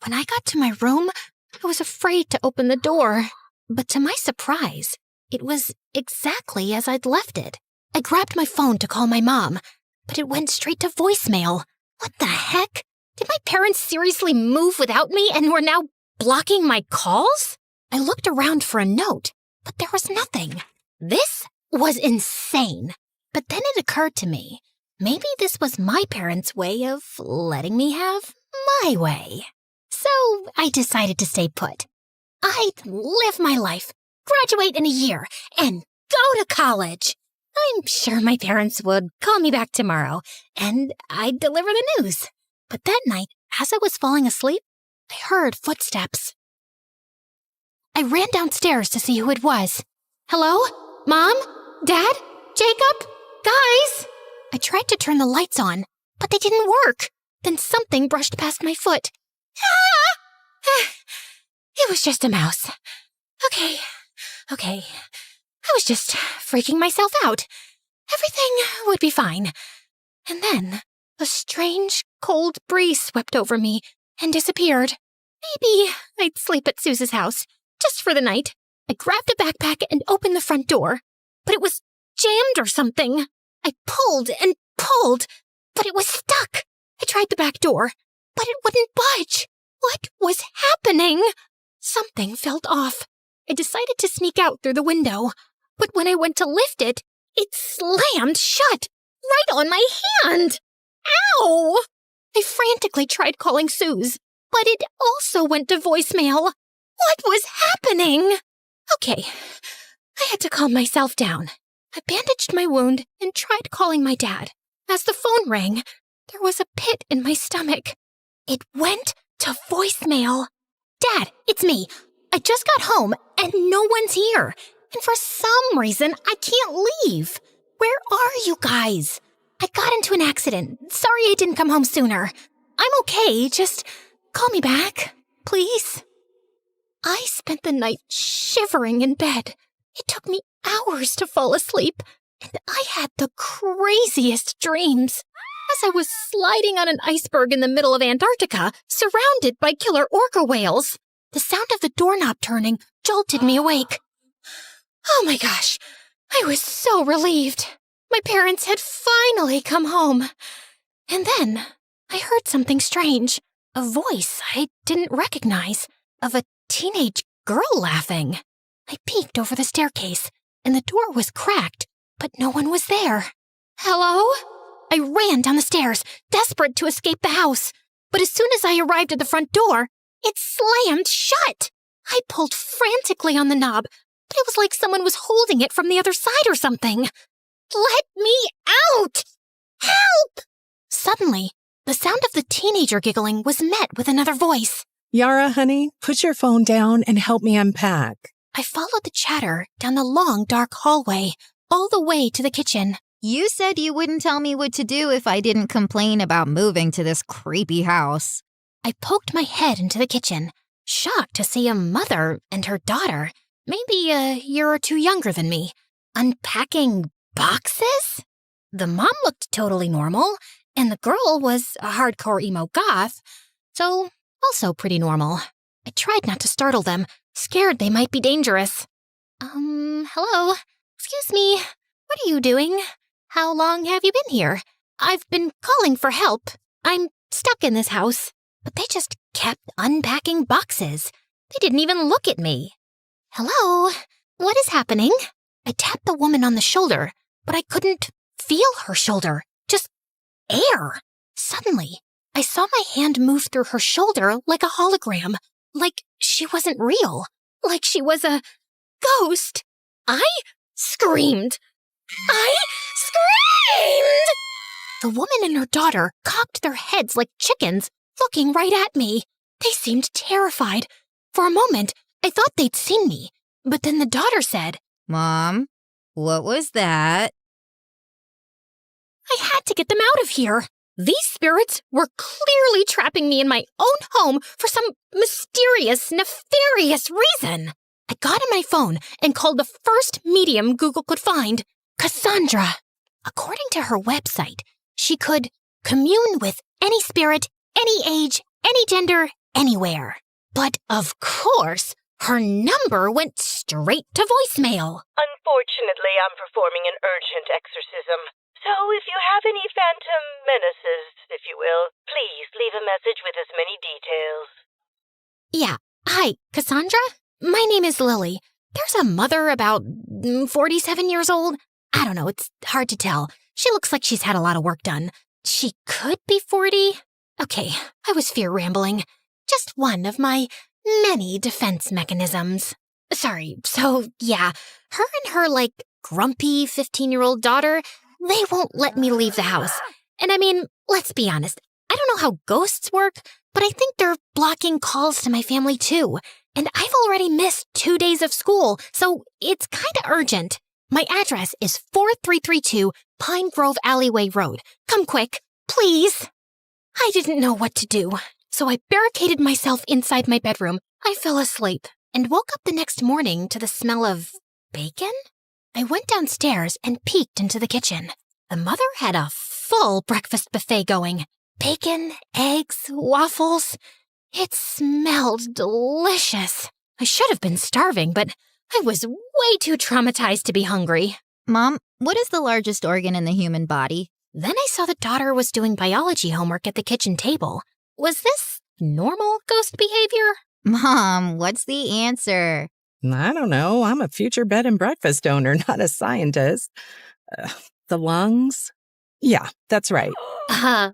When I got to my room, I was afraid to open the door. But to my surprise, it was exactly as I'd left it. I grabbed my phone to call my mom, but it went straight to voicemail. What the heck? Did my parents seriously move without me and were now blocking my calls? I looked around for a note, but there was nothing. This was insane. But then it occurred to me, maybe this was my parents' way of letting me have my way. So I decided to stay put. I'd live my life, graduate in a year, and go to college. I'm sure my parents would call me back tomorrow, and I'd deliver the news. But that night, as I was falling asleep, I heard footsteps. I ran downstairs to see who it was. Hello? Mom? Dad? Jacob? Guys? I tried to turn the lights on, but they didn't work. Then something brushed past my foot. Ah! It was just a mouse. Okay. I was just freaking myself out. Everything would be fine. And then a strange, cold breeze swept over me and disappeared. Maybe I'd sleep at Suze's house, just for the night. I grabbed a backpack and opened the front door, but it was jammed or something. I pulled and pulled, but it was stuck. I tried the back door, but it wouldn't budge. What was happening? Something felt off. I decided to sneak out through the window, but when I went to lift it, it slammed shut, right on my hand. Ow! I frantically tried calling Suze, but it also went to voicemail. What was happening? Okay, I had to calm myself down. I bandaged my wound and tried calling my dad. As the phone rang, there was a pit in my stomach. It went to voicemail. Dad, it's me. I just got home and no one's here. And for some reason, I can't leave. Where are you guys? I got into an accident. Sorry I didn't come home sooner. I'm okay. Just call me back, please. I spent the night shivering in bed. It took me hours to fall asleep, and I had the craziest dreams. As I was sliding on an iceberg in the middle of Antarctica, surrounded by killer orca whales, the sound of the doorknob turning jolted me awake. Oh my gosh, I was so relieved. My parents had finally come home. And then I heard something strange, a voice I didn't recognize, of a teenage girl laughing. I peeked over the staircase, and the door was cracked, but no one was there. Hello? I ran down the stairs, desperate to escape the house. But as soon as I arrived at the front door, it slammed shut. I pulled frantically on the knob, but it was like someone was holding it from the other side or something. Let me out! Help! Suddenly, the sound of the teenager giggling was met with another voice. Yara, honey, put your phone down and help me unpack. I followed the chatter down the long, dark hallway, all the way to the kitchen. You said you wouldn't tell me what to do if I didn't complain about moving to this creepy house. I poked my head into the kitchen, shocked to see a mother and her daughter, maybe a year or two younger than me, unpacking boxes? The mom looked totally normal, and the girl was a hardcore emo goth, so also pretty normal. I tried not to startle them, scared they might be dangerous. Hello? Excuse me, what are you doing? How long have you been here? I've been calling for help. I'm stuck in this house. But they just kept unpacking boxes. They didn't even look at me. Hello? What is happening? I tapped the woman on the shoulder, but I couldn't feel her shoulder. Just air. Suddenly, I saw my hand move through her shoulder like a hologram. Like she wasn't real. Like she was a ghost. I screamed. I screamed! The woman and her daughter cocked their heads like chickens, looking right at me. They seemed terrified. For a moment, I thought they'd seen me. But then the daughter said, Mom, what was that? I had to get them out of here. These spirits were clearly trapping me in my own home for some mysterious, nefarious reason. I got on my phone and called the first medium Google could find, Cassandra. According to her website, she could commune with any spirit, any age, any gender, anywhere. But of course, her number went straight to voicemail. Unfortunately, I'm performing an urgent exorcism. So if you have any phantom menaces, if you will, please leave a message with as many details. Yeah. Hi, Cassandra? My name is Lily. There's a mother about 47 years old. I don't know, it's hard to tell. She looks like she's had a lot of work done. She could be 40. Okay, I was fear rambling. Just one of my many defense mechanisms. Sorry, so yeah, her and her, grumpy 15-year-old daughter, they won't let me leave the house. And I mean, let's be honest, I don't know how ghosts work, but I think they're blocking calls to my family too. And I've already missed 2 days of school, so it's kinda urgent. My address is 4332 Pine Grove Alleyway Road. Come quick, please. I didn't know what to do, so I barricaded myself inside my bedroom. I fell asleep and woke up the next morning to the smell of bacon? I went downstairs and peeked into the kitchen. The mother had a full breakfast buffet going. Bacon, eggs, waffles. It smelled delicious. I should have been starving, but I was way too traumatized to be hungry. Mom, what is the largest organ in the human body? Then I saw the daughter was doing biology homework at the kitchen table. Was this normal ghost behavior? Mom, what's the answer? I don't know. I'm a future bed and breakfast owner, not a scientist. The lungs? Yeah, that's right.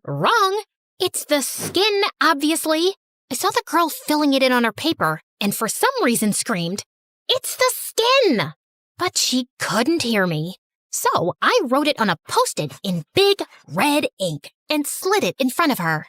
Wrong. It's the skin, obviously. I saw the girl filling it in on her paper, and for some reason screamed, "It's the skin!" But she couldn't hear me. So I wrote it on a Post-it in big red ink and slid it in front of her.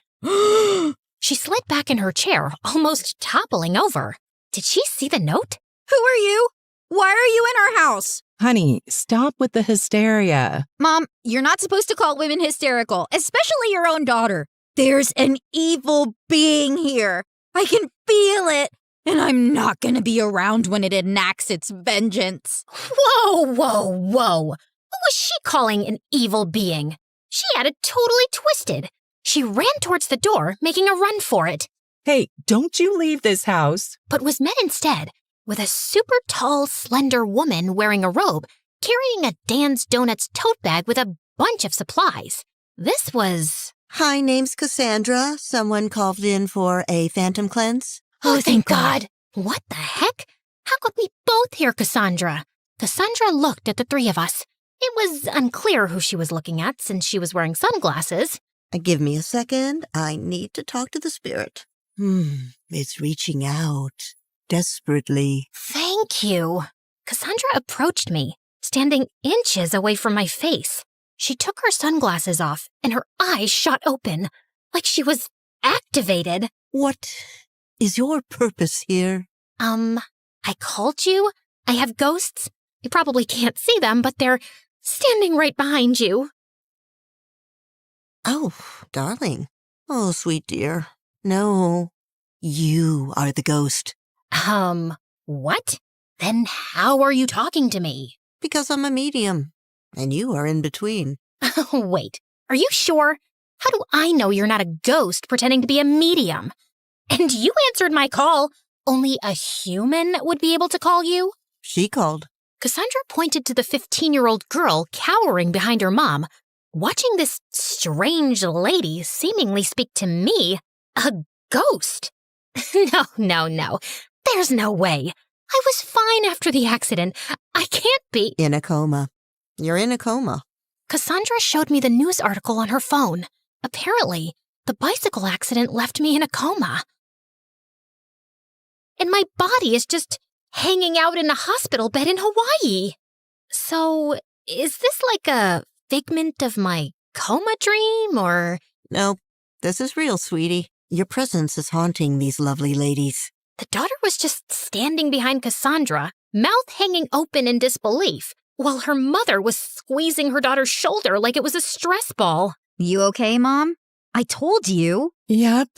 She slid back in her chair, almost toppling over. Did she see the note? Who are you? Why are you in our house? Honey, stop with the hysteria. Mom, you're not supposed to call women hysterical, especially your own daughter. There's an evil being here. I can feel it, and I'm not going to be around when it enacts its vengeance. Whoa, whoa, whoa. Who was she calling an evil being? She had it totally twisted. She ran towards the door, making a run for it. Hey, don't you leave this house. But was met instead with a super tall, slender woman wearing a robe, carrying a Dan's Donuts tote bag with a bunch of supplies. This was... Hi, name's Cassandra. Someone called in for a phantom cleanse. Oh, thank God. What the heck? How could we both hear Cassandra? Cassandra looked at the three of us. It was unclear who she was looking at since she was wearing sunglasses. Give me a second. I need to talk to the spirit. It's reaching out. Desperately. Thank you. Cassandra approached me, standing inches away from my face. She took her sunglasses off, and her eyes shot open, like she was activated. What is your purpose here? I called you. I have ghosts. You probably can't see them, but they're standing right behind you. Oh, darling. Oh, sweet dear. No, you are the ghost. What? Then how are you talking to me? Because I'm a medium, and you are in between. Wait, are you sure? How do I know you're not a ghost pretending to be a medium? And you answered my call. Only a human would be able to call you? She called. Cassandra pointed to the 15-year-old girl cowering behind her mom, watching this strange lady seemingly speak to me, a ghost. No. There's no way. I was fine after the accident. I can't be... In a coma. You're in a coma. Cassandra showed me the news article on her phone. Apparently, the bicycle accident left me in a coma. And my body is just hanging out in a hospital bed in Hawaii. So, is this like a figment of my coma dream, or... No, this is real, sweetie. Your presence is haunting these lovely ladies. The daughter was just standing behind Cassandra, mouth hanging open in disbelief, while her mother was squeezing her daughter's shoulder like it was a stress ball. You okay, Mom? I told you. Yep.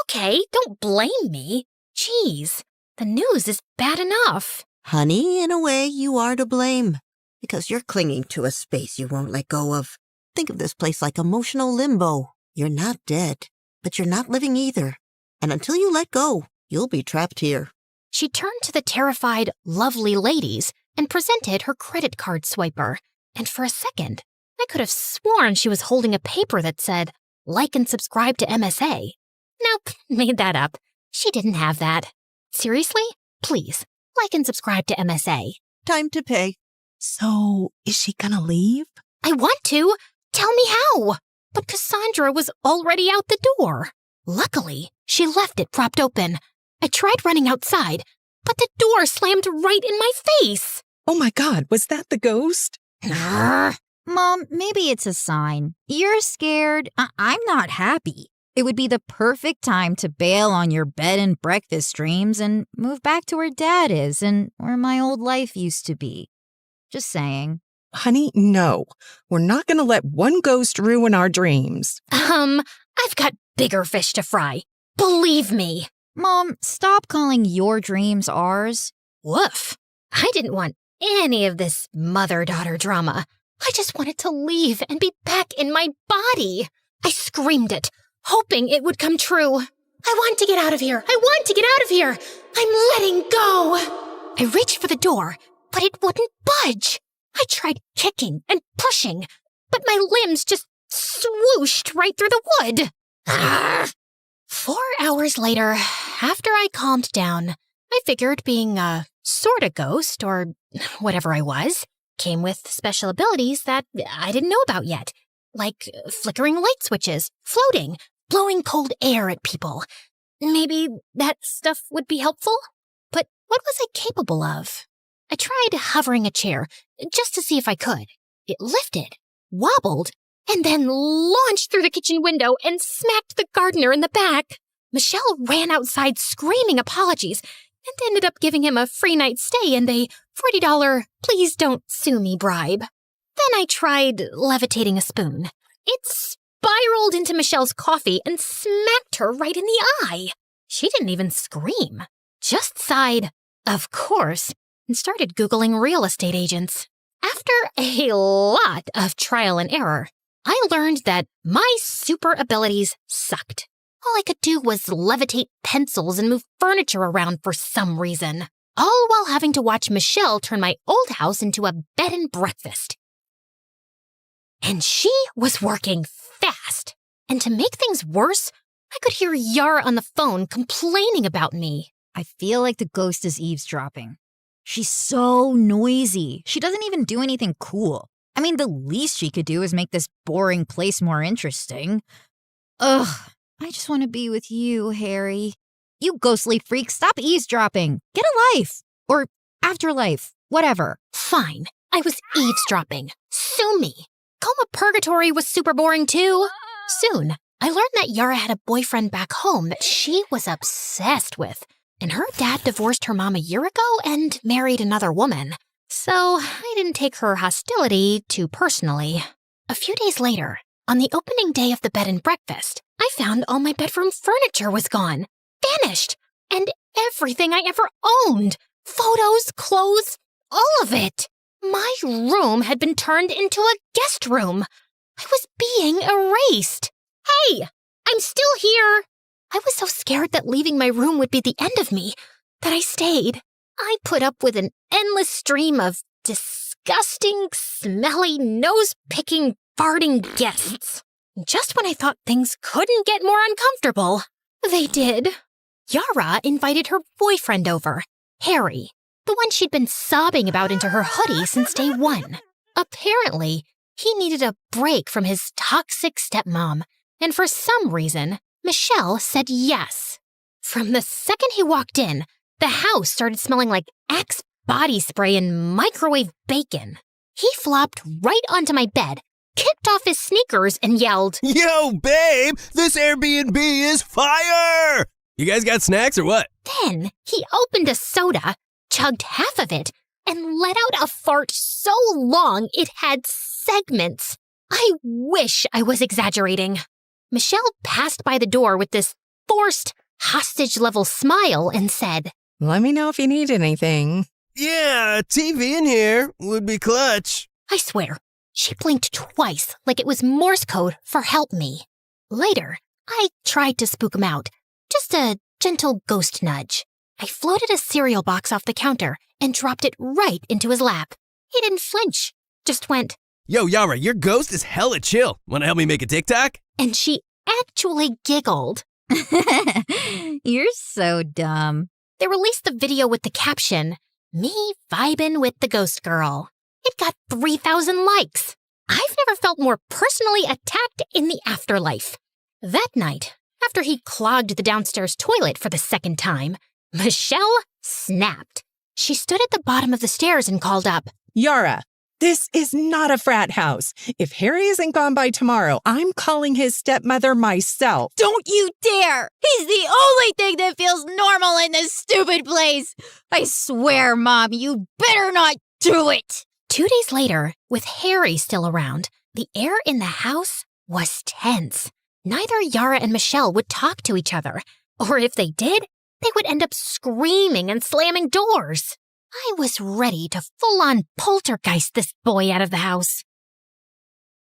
Okay, don't blame me. Jeez, the news is bad enough. Honey, in a way, you are to blame. Because you're clinging to a space you won't let go of. Think of this place like emotional limbo. You're not dead, but you're not living either. And until you let go, you'll be trapped here. She turned to the terrified, lovely ladies and presented her credit card swiper. And for a second, I could have sworn she was holding a paper that said, like and subscribe to MSA. Nope, made that up. She didn't have that. Seriously? Please, like and subscribe to MSA. Time to pay. So, is she gonna leave? I want to. Tell me how. But Cassandra was already out the door. Luckily, she left it propped open. I tried running outside, but the door slammed right in my face. Oh my God, was that the ghost? Mom, maybe it's a sign. You're scared. I'm not happy. It would be the perfect time to bail on your bed and breakfast dreams and move back to where Dad is and where my old life used to be. Just saying. Honey, no. We're not gonna let one ghost ruin our dreams. I've got bigger fish to fry. Believe me. Mom, stop calling your dreams ours. Woof. I didn't want any of this mother-daughter drama. I just wanted to leave and be back in my body. I screamed it, hoping it would come true. I want to get out of here. I want to get out of here. I'm letting go. I reached for the door, but it wouldn't budge. I tried kicking and pushing, but my limbs just swooshed right through the wood. 4 hours later, after I calmed down, I figured being a sorta ghost, or whatever I was, came with special abilities that I didn't know about yet, like flickering light switches, floating, blowing cold air at people. Maybe that stuff would be helpful? But what was I capable of? I tried hovering a chair, just to see if I could. It lifted, wobbled, and then launched through the kitchen window and smacked the gardener in the back. Michelle ran outside screaming apologies and ended up giving him a free night stay and a $40 please don't sue me bribe. Then I tried levitating a spoon. It spiraled into Michelle's coffee and smacked her right in the eye. She didn't even scream, just sighed, of course, and started Googling real estate agents. After a lot of trial and error, I learned that my super abilities sucked. All I could do was levitate pencils and move furniture around for some reason, all while having to watch Michelle turn my old house into a bed and breakfast. And she was working fast. And to make things worse, I could hear Yara on the phone complaining about me. I feel like the ghost is eavesdropping. She's so noisy. She doesn't even do anything cool. I mean, the least she could do is make this boring place more interesting. Ugh, I just want to be with you, Harry. You ghostly freak, stop eavesdropping. Get a life. Or afterlife. Whatever. Fine. I was eavesdropping. Sue me. Coma Purgatory was super boring too. Soon, I learned that Yara had a boyfriend back home that she was obsessed with. And her dad divorced her mom a year ago and married another woman. So I didn't take her hostility too personally. A few days later, on the opening day of the bed and breakfast, I found all my bedroom furniture was gone. Vanished. And everything I ever owned. Photos, clothes, all of it. My room had been turned into a guest room. I was being erased. Hey, I'm still here. I was so scared that leaving my room would be the end of me that I stayed. I put up with an endless stream of disgusting, smelly, nose-picking, farting guests. Just when I thought things couldn't get more uncomfortable, they did. Yara invited her boyfriend over, Harry, the one she'd been sobbing about into her hoodie since day one. Apparently, he needed a break from his toxic stepmom, and for some reason, Michelle said yes. From the second he walked in, the house started smelling like Axe body spray and microwave bacon. He flopped right onto my bed, kicked off his sneakers, and yelled, "Yo, babe, this Airbnb is fire! You guys got snacks or what?" Then he opened a soda, chugged half of it, and let out a fart so long it had segments. I wish I was exaggerating. Michelle passed by the door with this forced, hostage-level smile and said, Let me know if you need anything. Yeah, a TV in here would be clutch. I swear, she blinked twice like it was Morse code for help me. Later, I tried to spook him out. Just a gentle ghost nudge. I floated a cereal box off the counter and dropped it right into his lap. He didn't flinch, just went, Yo, Yara, your ghost is hella chill. Wanna help me make a TikTok? and she actually giggled. You're so dumb. They released the video with the caption, "Me vibin' with the ghost girl." It got 3,000 likes. I've never felt more personally attacked in the afterlife. That night, after he clogged the downstairs toilet for the second time, Michelle snapped. She stood at the bottom of the stairs and called up, Yara, this is not a frat house. If Harry isn't gone by tomorrow, I'm calling his stepmother myself. Don't you dare! He's the only thing that feels normal in this stupid place. I swear, Mom, you better not do it. 2 days later, with Harry still around, the air in the house was tense. Neither Yara and Michelle would talk to each other, or if they did, they would end up screaming and slamming doors. I was ready to full-on poltergeist this boy out of the house.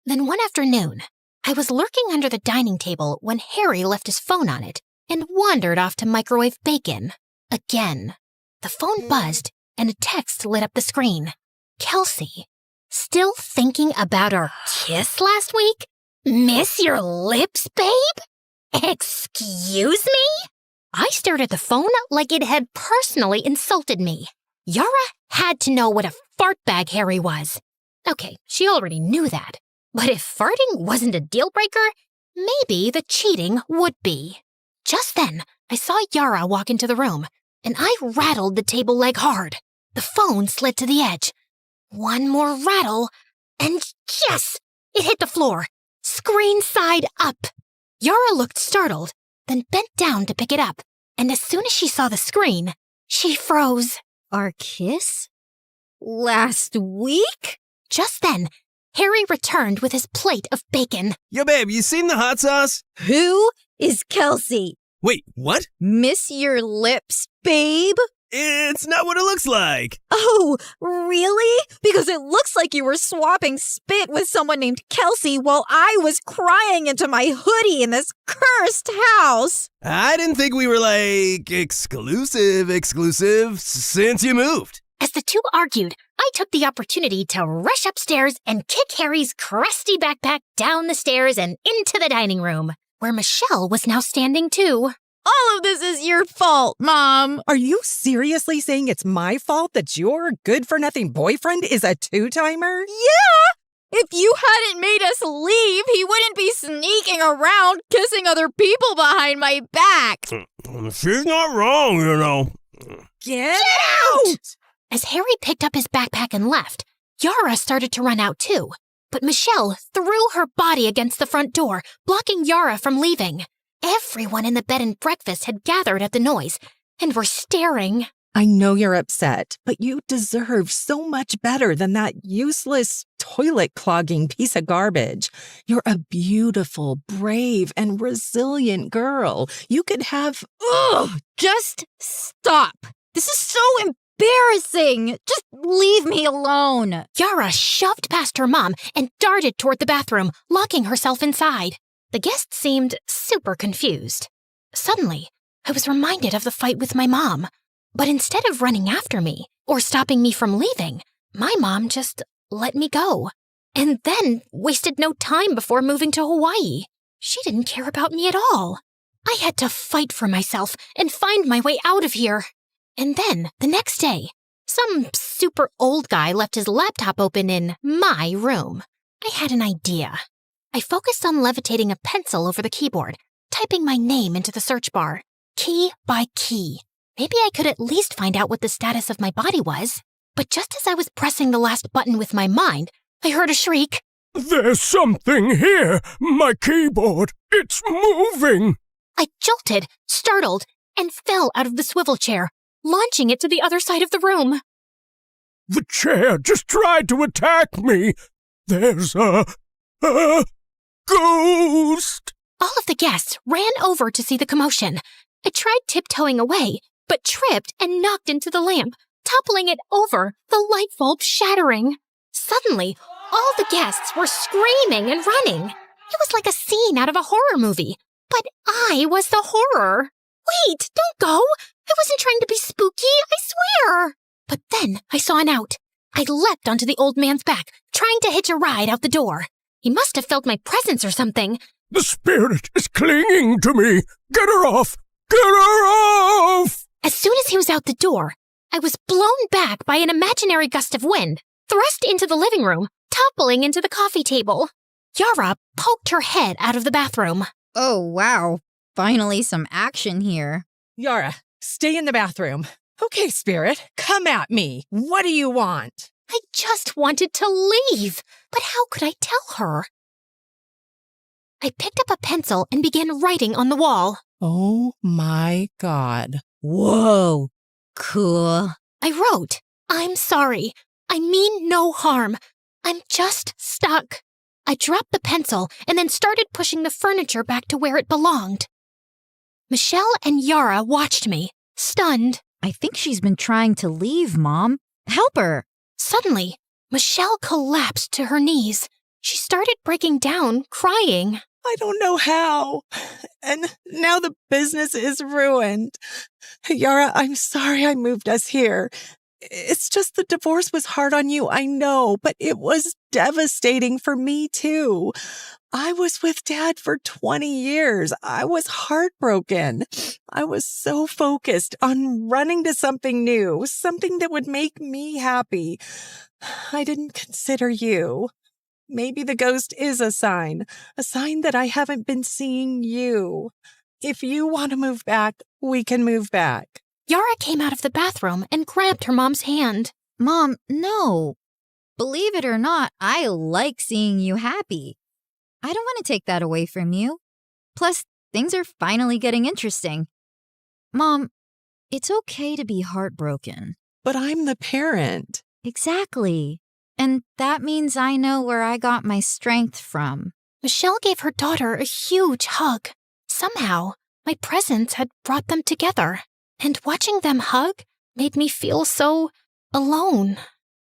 Then one afternoon, I was lurking under the dining table when Harry left his phone on it and wandered off to microwave bacon. Again, the phone buzzed and a text lit up the screen. Kelsey, still thinking about our kiss last week? Miss your lips, babe? Excuse me? I stared at the phone like it had personally insulted me. Yara had to know what a fart bag Harry was. Okay, she already knew that. But if farting wasn't a deal breaker, maybe the cheating would be. Just then, I saw Yara walk into the room, and I rattled the table leg hard. The phone slid to the edge. One more rattle, and yes! It hit the floor, screen side up. Yara looked startled, then bent down to pick it up, and as soon as she saw the screen, she froze. Our kiss? Last week? Just then, Harry returned with his plate of bacon. Yo, babe, you seen the hot sauce? Who is Kelsey? Wait, what? Miss your lips, babe? It's not what it looks like. Oh, really? Because it looks like you were swapping spit with someone named Kelsey while I was crying into my hoodie in this cursed house. I didn't think we were, like, exclusive since you moved. As the two argued, I took the opportunity to rush upstairs and kick Harry's crusty backpack down the stairs and into the dining room, where Michelle was now standing too. All of this is your fault, Mom. Are you seriously saying it's my fault that your good-for-nothing boyfriend is a two-timer? Yeah! If you hadn't made us leave, he wouldn't be sneaking around kissing other people behind my back. She's not wrong, you know. Get out! As Harry picked up his backpack and left, Yara started to run out too. But Michelle threw her body against the front door, blocking Yara from leaving. Everyone in the bed and breakfast had gathered at the noise and were staring. I know you're upset, but you deserve so much better than that useless, toilet-clogging piece of garbage. You're a beautiful, brave, and resilient girl. You could have... Ugh! Just stop. This is so embarrassing. Just leave me alone. Yara shoved past her mom and darted toward the bathroom, locking herself inside. The guest seemed super confused. Suddenly, I was reminded of the fight with my mom. But instead of running after me or stopping me from leaving, my mom just let me go. And then wasted no time before moving to Hawaii. She didn't care about me at all. I had to fight for myself and find my way out of here. And then, the next day, some super old guy left his laptop open in my room. I had an idea. I focused on levitating a pencil over the keyboard, typing my name into the search bar, key by key. Maybe I could at least find out what the status of my body was. But just as I was pressing the last button with my mind, I heard a shriek. There's something here! My keyboard! It's moving! I jolted, startled, and fell out of the swivel chair, launching it to the other side of the room. The chair just tried to attack me! There's a ghost! All of the guests ran over to see the commotion. I tried tiptoeing away, but tripped and knocked into the lamp, toppling it over, the light bulb shattering. Suddenly, all the guests were screaming and running. It was like a scene out of a horror movie, but I was the horror. Wait, don't go! I wasn't trying to be spooky, I swear! But then I saw an out. I leapt onto the old man's back, trying to hitch a ride out the door. He must have felt my presence or something. The spirit is clinging to me. Get her off! Get her off! As soon as he was out the door, I was blown back by an imaginary gust of wind, thrust into the living room, toppling into the coffee table. Yara poked her head out of the bathroom. Oh, wow. Finally some action here. Yara, stay in the bathroom. Okay, Spirit, come at me. What do you want? I just wanted to leave, but how could I tell her? I picked up a pencil and began writing on the wall. Oh my God. Whoa. Cool. I wrote, I'm sorry. I mean no harm. I'm just stuck. I dropped the pencil and then started pushing the furniture back to where it belonged. Michelle and Yara watched me, stunned. I think she's been trying to leave, Mom. Help her. Suddenly, Michelle collapsed to her knees. She started breaking down, crying. I don't know how. And now the business is ruined. Yara, I'm sorry I moved us here. It's just the divorce was hard on you, I know, but it was devastating for me too. I was with Dad for 20 years. I was heartbroken. I was so focused on running to something new, something that would make me happy. I didn't consider you. Maybe the ghost is a sign that I haven't been seeing you. If you want to move back, we can move back. Yara came out of the bathroom and grabbed her mom's hand. Mom, no. Believe it or not, I like seeing you happy. I don't want to take that away from you. Plus, things are finally getting interesting. Mom, it's okay to be heartbroken. But I'm the parent. Exactly. And that means I know where I got my strength from. Michelle gave her daughter a huge hug. Somehow, my presence had brought them together. And watching them hug made me feel so alone.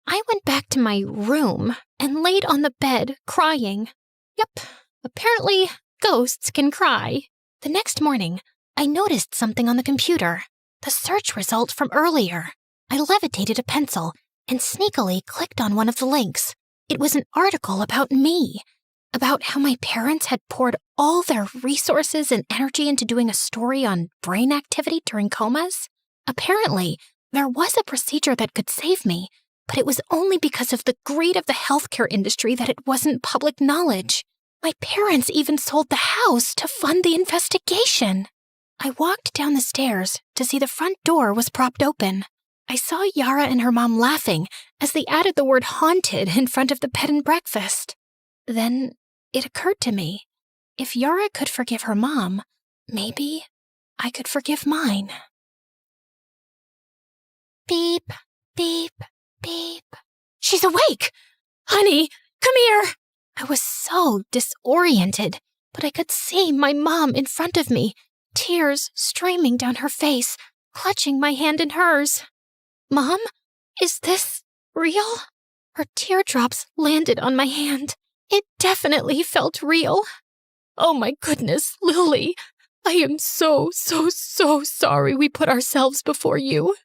I went back to my room and laid on the bed crying. Yep, apparently ghosts can cry. The next morning, I noticed something on the computer. The search result from earlier. I levitated a pencil and sneakily clicked on one of the links. It was an article about me, about how my parents had poured all their resources and energy into doing a story on brain activity during comas. Apparently, there was a procedure that could save me, but it was only because of the greed of the healthcare industry that it wasn't public knowledge. My parents even sold the house to fund the investigation. I walked down the stairs to see the front door was propped open. I saw Yara and her mom laughing as they added the word haunted in front of the bed and breakfast. Then it occurred to me, if Yara could forgive her mom, maybe I could forgive mine. Beep, beep, beep. She's awake! Honey, come here! I was so disoriented, but I could see my mom in front of me, tears streaming down her face, clutching my hand in hers. Mom, is this real? Her teardrops landed on my hand. It definitely felt real. Oh my goodness, Lily. I am so sorry we put ourselves before you.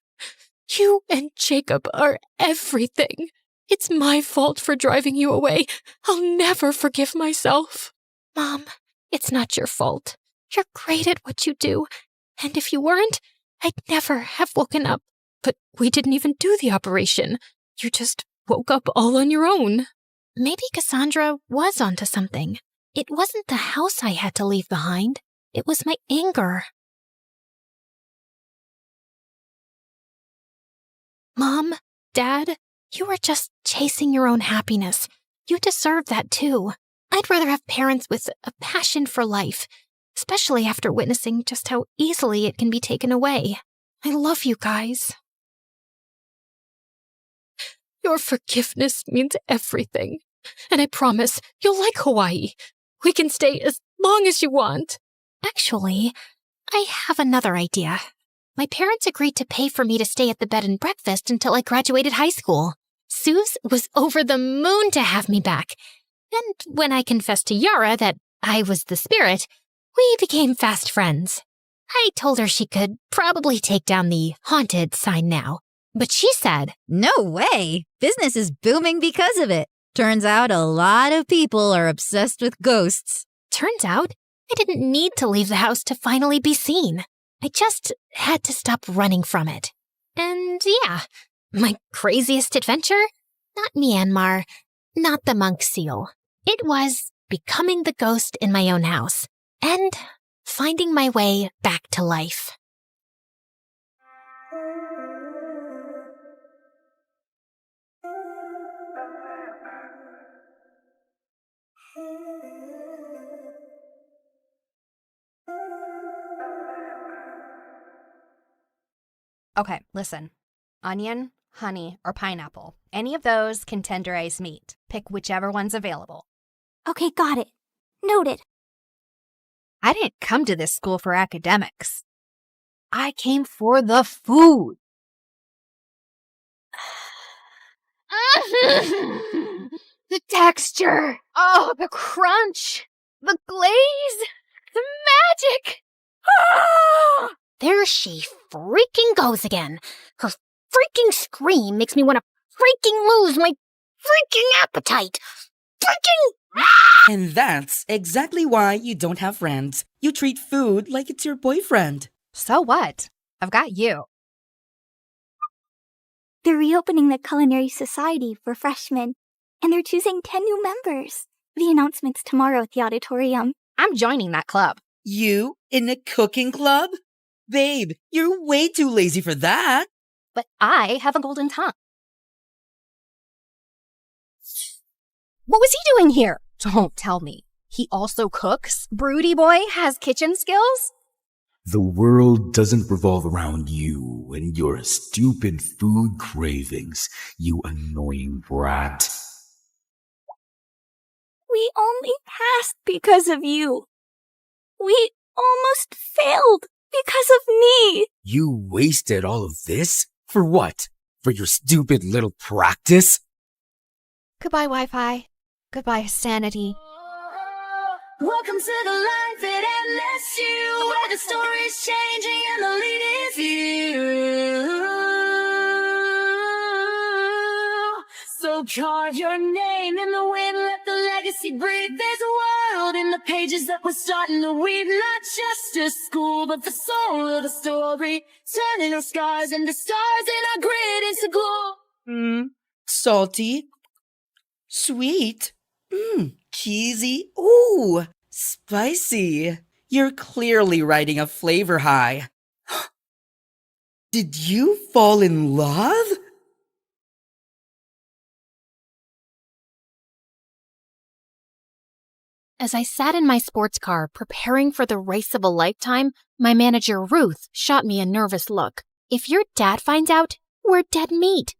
You and Jacob are everything. It's my fault for driving you away. I'll never forgive myself. Mom, it's not your fault. You're great at what you do. And if you weren't, I'd never have woken up. But we didn't even do the operation. You just woke up all on your own. Maybe Cassandra was onto something. It wasn't the house I had to leave behind. It was my anger. Mom, Dad, you were just chasing your own happiness. You deserve that too. I'd rather have parents with a passion for life, especially after witnessing just how easily it can be taken away. I love you guys. Your forgiveness means everything. And I promise you'll like Hawaii. We can stay as long as you want. Actually, I have another idea. My parents agreed to pay for me to stay at the bed and breakfast until I graduated high school. Suze was over the moon to have me back. And when I confessed to Yara that I was the spirit, we became fast friends. I told her she could probably take down the haunted sign now. But she said, No way! Business is booming because of it. Turns out a lot of people are obsessed with ghosts. Turns out I didn't need to leave the house to finally be seen. I just had to stop running from it. And yeah, my craziest adventure? Not Myanmar, not the monk seal. It was becoming the ghost in my own house and finding my way back to life. Okay, listen. Onion, honey, or pineapple. Any of those can tenderize meat. Pick whichever one's available. Okay, got it. Noted. I didn't come to this school for academics. I came for the food. The texture. Oh, the crunch. The glaze. The magic. Ah! There she freaking goes again. Her freaking scream makes me want to freaking lose my freaking appetite. Freaking... And that's exactly why you don't have friends. You treat food like it's your boyfriend. So what? I've got you. They're reopening the Culinary Society for freshmen, and they're choosing 10 new members. The announcement's tomorrow at the auditorium. I'm joining that club. You in a cooking club? Babe, you're way too lazy for that. But I have a golden tongue. What was he doing here? Don't tell me. He also cooks? Broody boy has kitchen skills? The world doesn't revolve around you and your stupid food cravings, you annoying brat. We only passed because of you. We almost failed because of me. You wasted all of this? For what? For your stupid little practice? Goodbye, Wi-Fi. Goodbye, sanity. Welcome to the life at MSU, where the story's changing and the lead is you. So carve your name in the wind, let the legacy breathe. There's a world in the pages that we're starting to weave. Not just a school, but the soul of the story. Turning our scars into stars and our grit into glow. Salty. Sweet. Cheesy. Ooh, spicy. You're clearly riding a flavor high. Did you fall in love? As I sat in my sports car preparing for the race of a lifetime, my manager Ruth shot me a nervous look. If your dad finds out, we're dead meat.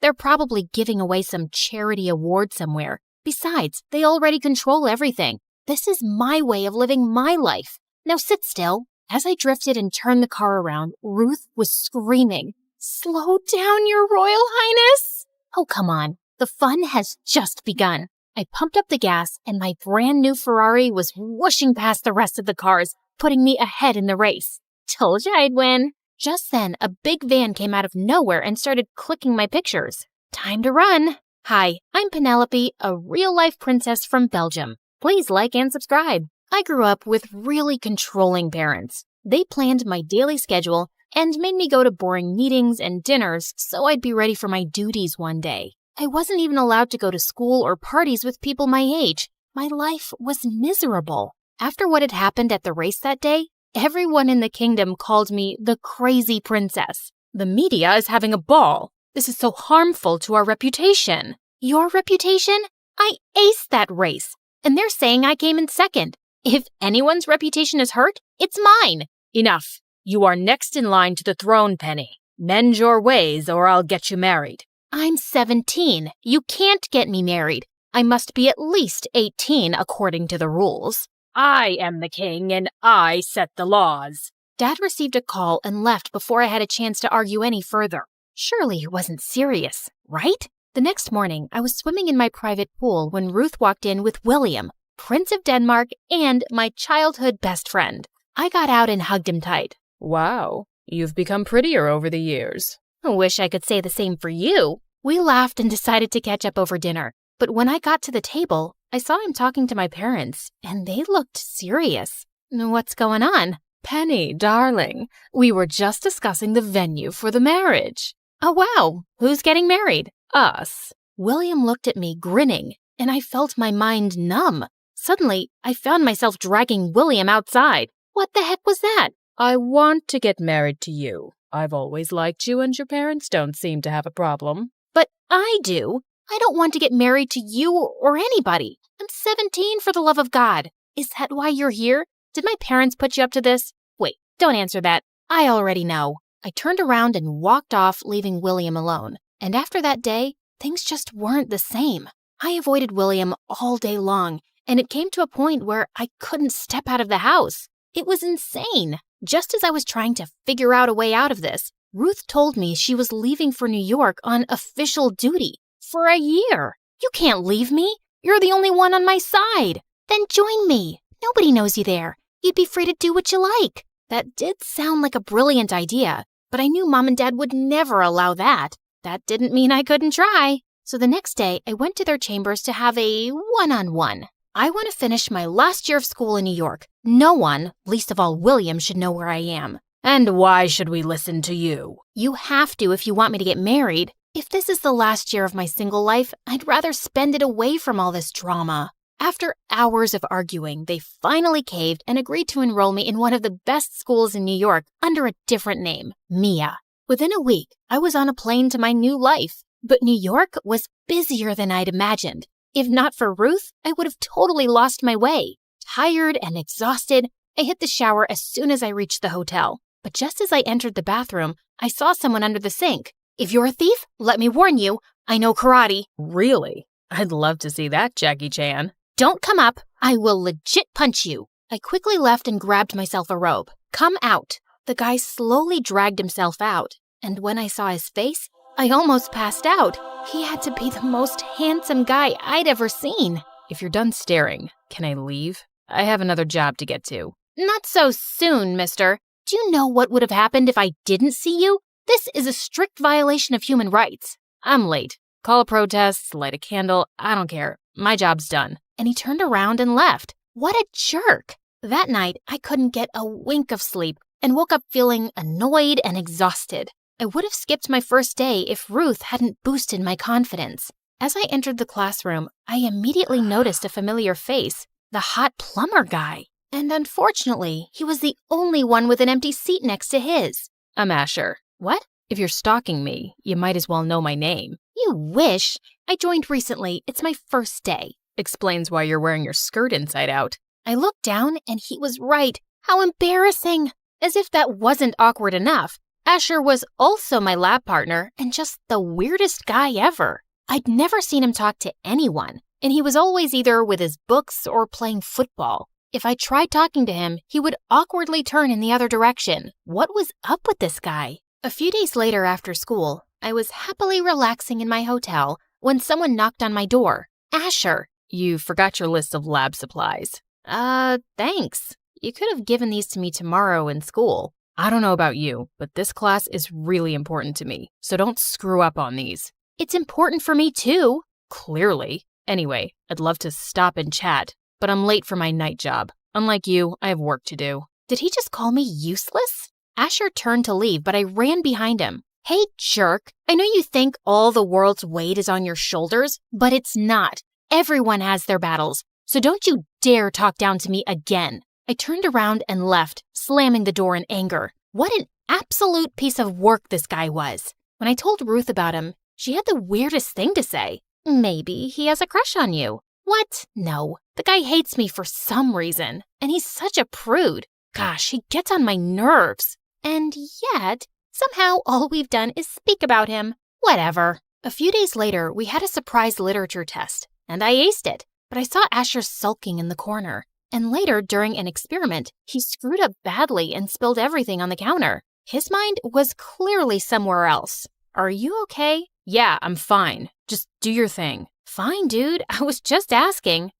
They're probably giving away some charity award somewhere. Besides, they already control everything. This is my way of living my life. Now sit still. As I drifted and turned the car around, Ruth was screaming, "Slow down, Your Royal Highness!" Oh, come on. The fun has just begun. I pumped up the gas, and my brand new Ferrari was whooshing past the rest of the cars, putting me ahead in the race. Told you I'd win. Just then, a big van came out of nowhere and started clicking my pictures. Time to run. Hi, I'm Penelope, a real-life princess from Belgium. Please like and subscribe. I grew up with really controlling parents. They planned my daily schedule and made me go to boring meetings and dinners so I'd be ready for my duties one day. I wasn't even allowed to go to school or parties with people my age. My life was miserable. After what had happened at the race that day, everyone in the kingdom called me the crazy princess. The media is having a ball. This is so harmful to our reputation. Your reputation? I aced that race, and they're saying I came in second. If anyone's reputation is hurt, it's mine. Enough. You are next in line to the throne, Penny. Mend your ways, or I'll get you married. I'm 17. You can't get me married. I must be at least 18 according to the rules. I am the king and I set the laws. Dad received a call and left before I had a chance to argue any further. Surely he wasn't serious, right? The next morning, I was swimming in my private pool when Ruth walked in with William, Prince of Denmark and my childhood best friend. I got out and hugged him tight. Wow, you've become prettier over the years. I wish I could say the same for you. We laughed and decided to catch up over dinner. But when I got to the table, I saw him talking to my parents, and they looked serious. What's going on? Penny, darling, we were just discussing the venue for the marriage. Oh, wow. Who's getting married? Us. William looked at me, grinning, and I felt my mind numb. Suddenly, I found myself dragging William outside. What the heck was that? I want to get married to you. I've always liked you and your parents don't seem to have a problem. But I do. I don't want to get married to you or anybody. I'm 17 for the love of God. Is that why you're here? Did my parents put you up to this? Wait, don't answer that. I already know. I turned around and walked off, leaving William alone. And after that day, things just weren't the same. I avoided William all day long, and it came to a point where I couldn't step out of the house. It was insane. Just as I was trying to figure out a way out of this, Ruth told me she was leaving for New York on official duty for a year. You can't leave me. You're the only one on my side. Then join me. Nobody knows you there. You'd be free to do what you like. That did sound like a brilliant idea, but I knew Mom and Dad would never allow that. That didn't mean I couldn't try. So the next day, I went to their chambers to have a one-on-one. I want to finish my last year of school in New York. No one, least of all William, should know where I am. And why should we listen to you? You have to if you want me to get married. If this is the last year of my single life, I'd rather spend it away from all this drama. After hours of arguing, they finally caved and agreed to enroll me in one of the best schools in New York under a different name, Mia. Within a week, I was on a plane to my new life. But New York was busier than I'd imagined. If not for Ruth, I would have totally lost my way. Tired and exhausted, I hit the shower as soon as I reached the hotel. But just as I entered the bathroom, I saw someone under the sink. If you're a thief, let me warn you, I know karate. Really? I'd love to see that, Jackie Chan. Don't come up. I will legit punch you. I quickly left and grabbed myself a robe. Come out. The guy slowly dragged himself out. And when I saw his face, I almost passed out. He had to be the most handsome guy I'd ever seen. If you're done staring, can I leave? I have another job to get to. Not so soon, mister. Do you know what would have happened if I didn't see you? This is a strict violation of human rights. I'm late. Call a protest, light a candle, I don't care. My job's done. And he turned around and left. What a jerk. That night, I couldn't get a wink of sleep and woke up feeling annoyed and exhausted. I would have skipped my first day if Ruth hadn't boosted my confidence. As I entered the classroom, I immediately noticed a familiar face, the hot plumber guy. And unfortunately, he was the only one with an empty seat next to his. I'm Asher. What? If you're stalking me, you might as well know my name. You wish. I joined recently. It's my first day. Explains why you're wearing your skirt inside out. I looked down and he was right. How embarrassing. As if that wasn't awkward enough, Asher was also my lab partner and just the weirdest guy ever. I'd never seen him talk to anyone, and he was always either with his books or playing football. If I tried talking to him, he would awkwardly turn in the other direction. What was up with this guy? A few days later after school, I was happily relaxing in my hotel when someone knocked on my door. Asher. You forgot your list of lab supplies. Thanks. You could have given these to me tomorrow in school. I don't know about you, but this class is really important to me, so don't screw up on these. It's important for me too. Clearly. Anyway, I'd love to stop and chat, but I'm late for my night job. Unlike you, I have work to do. Did he just call me useless? Asher turned to leave, but I ran behind him. Hey, jerk. I know you think all the world's weight is on your shoulders, but it's not. Everyone has their battles, so don't you dare talk down to me again. I turned around and left, slamming the door in anger. What an absolute piece of work this guy was. When I told Ruth about him, she had the weirdest thing to say. Maybe he has a crush on you. What? No. The guy hates me for some reason, and he's such a prude. Gosh, he gets on my nerves. And yet, somehow all we've done is speak about him. Whatever. A few days later, we had a surprise literature test, and I aced it. But I saw Asher sulking in the corner. And later, during an experiment, he screwed up badly and spilled everything on the counter. His mind was clearly somewhere else. Are you okay? Yeah, I'm fine. Just do your thing. Fine, dude. I was just asking.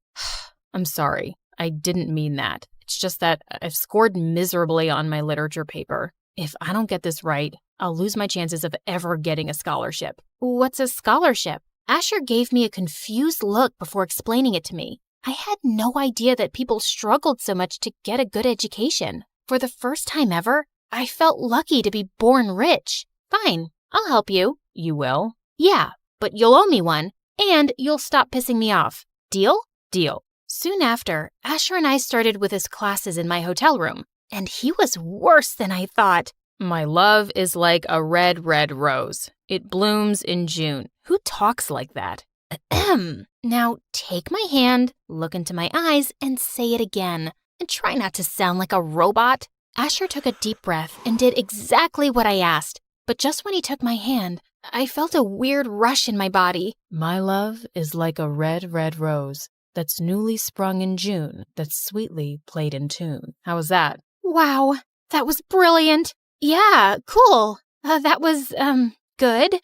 I'm sorry. I didn't mean that. It's just that I've scored miserably on my literature paper. If I don't get this right, I'll lose my chances of ever getting a scholarship. What's a scholarship? Asher gave me a confused look before explaining it to me. I had no idea that people struggled so much to get a good education. For the first time ever, I felt lucky to be born rich. Fine, I'll help you. You will? Yeah, but you'll owe me one, and you'll stop pissing me off. Deal? Deal. Soon after, Asher and I started with his classes in my hotel room, and he was worse than I thought. My love is like a red, red rose. It blooms in June. Who talks like that? Now take my hand, look into my eyes, and say it again. And try not to sound like a robot. Asher took a deep breath and did exactly what I asked. But just when he took my hand, I felt a weird rush in my body. My love is like a red, red rose that's newly sprung in June, that's sweetly played in tune. How was that? Wow, that was brilliant. Yeah, cool. That was, good.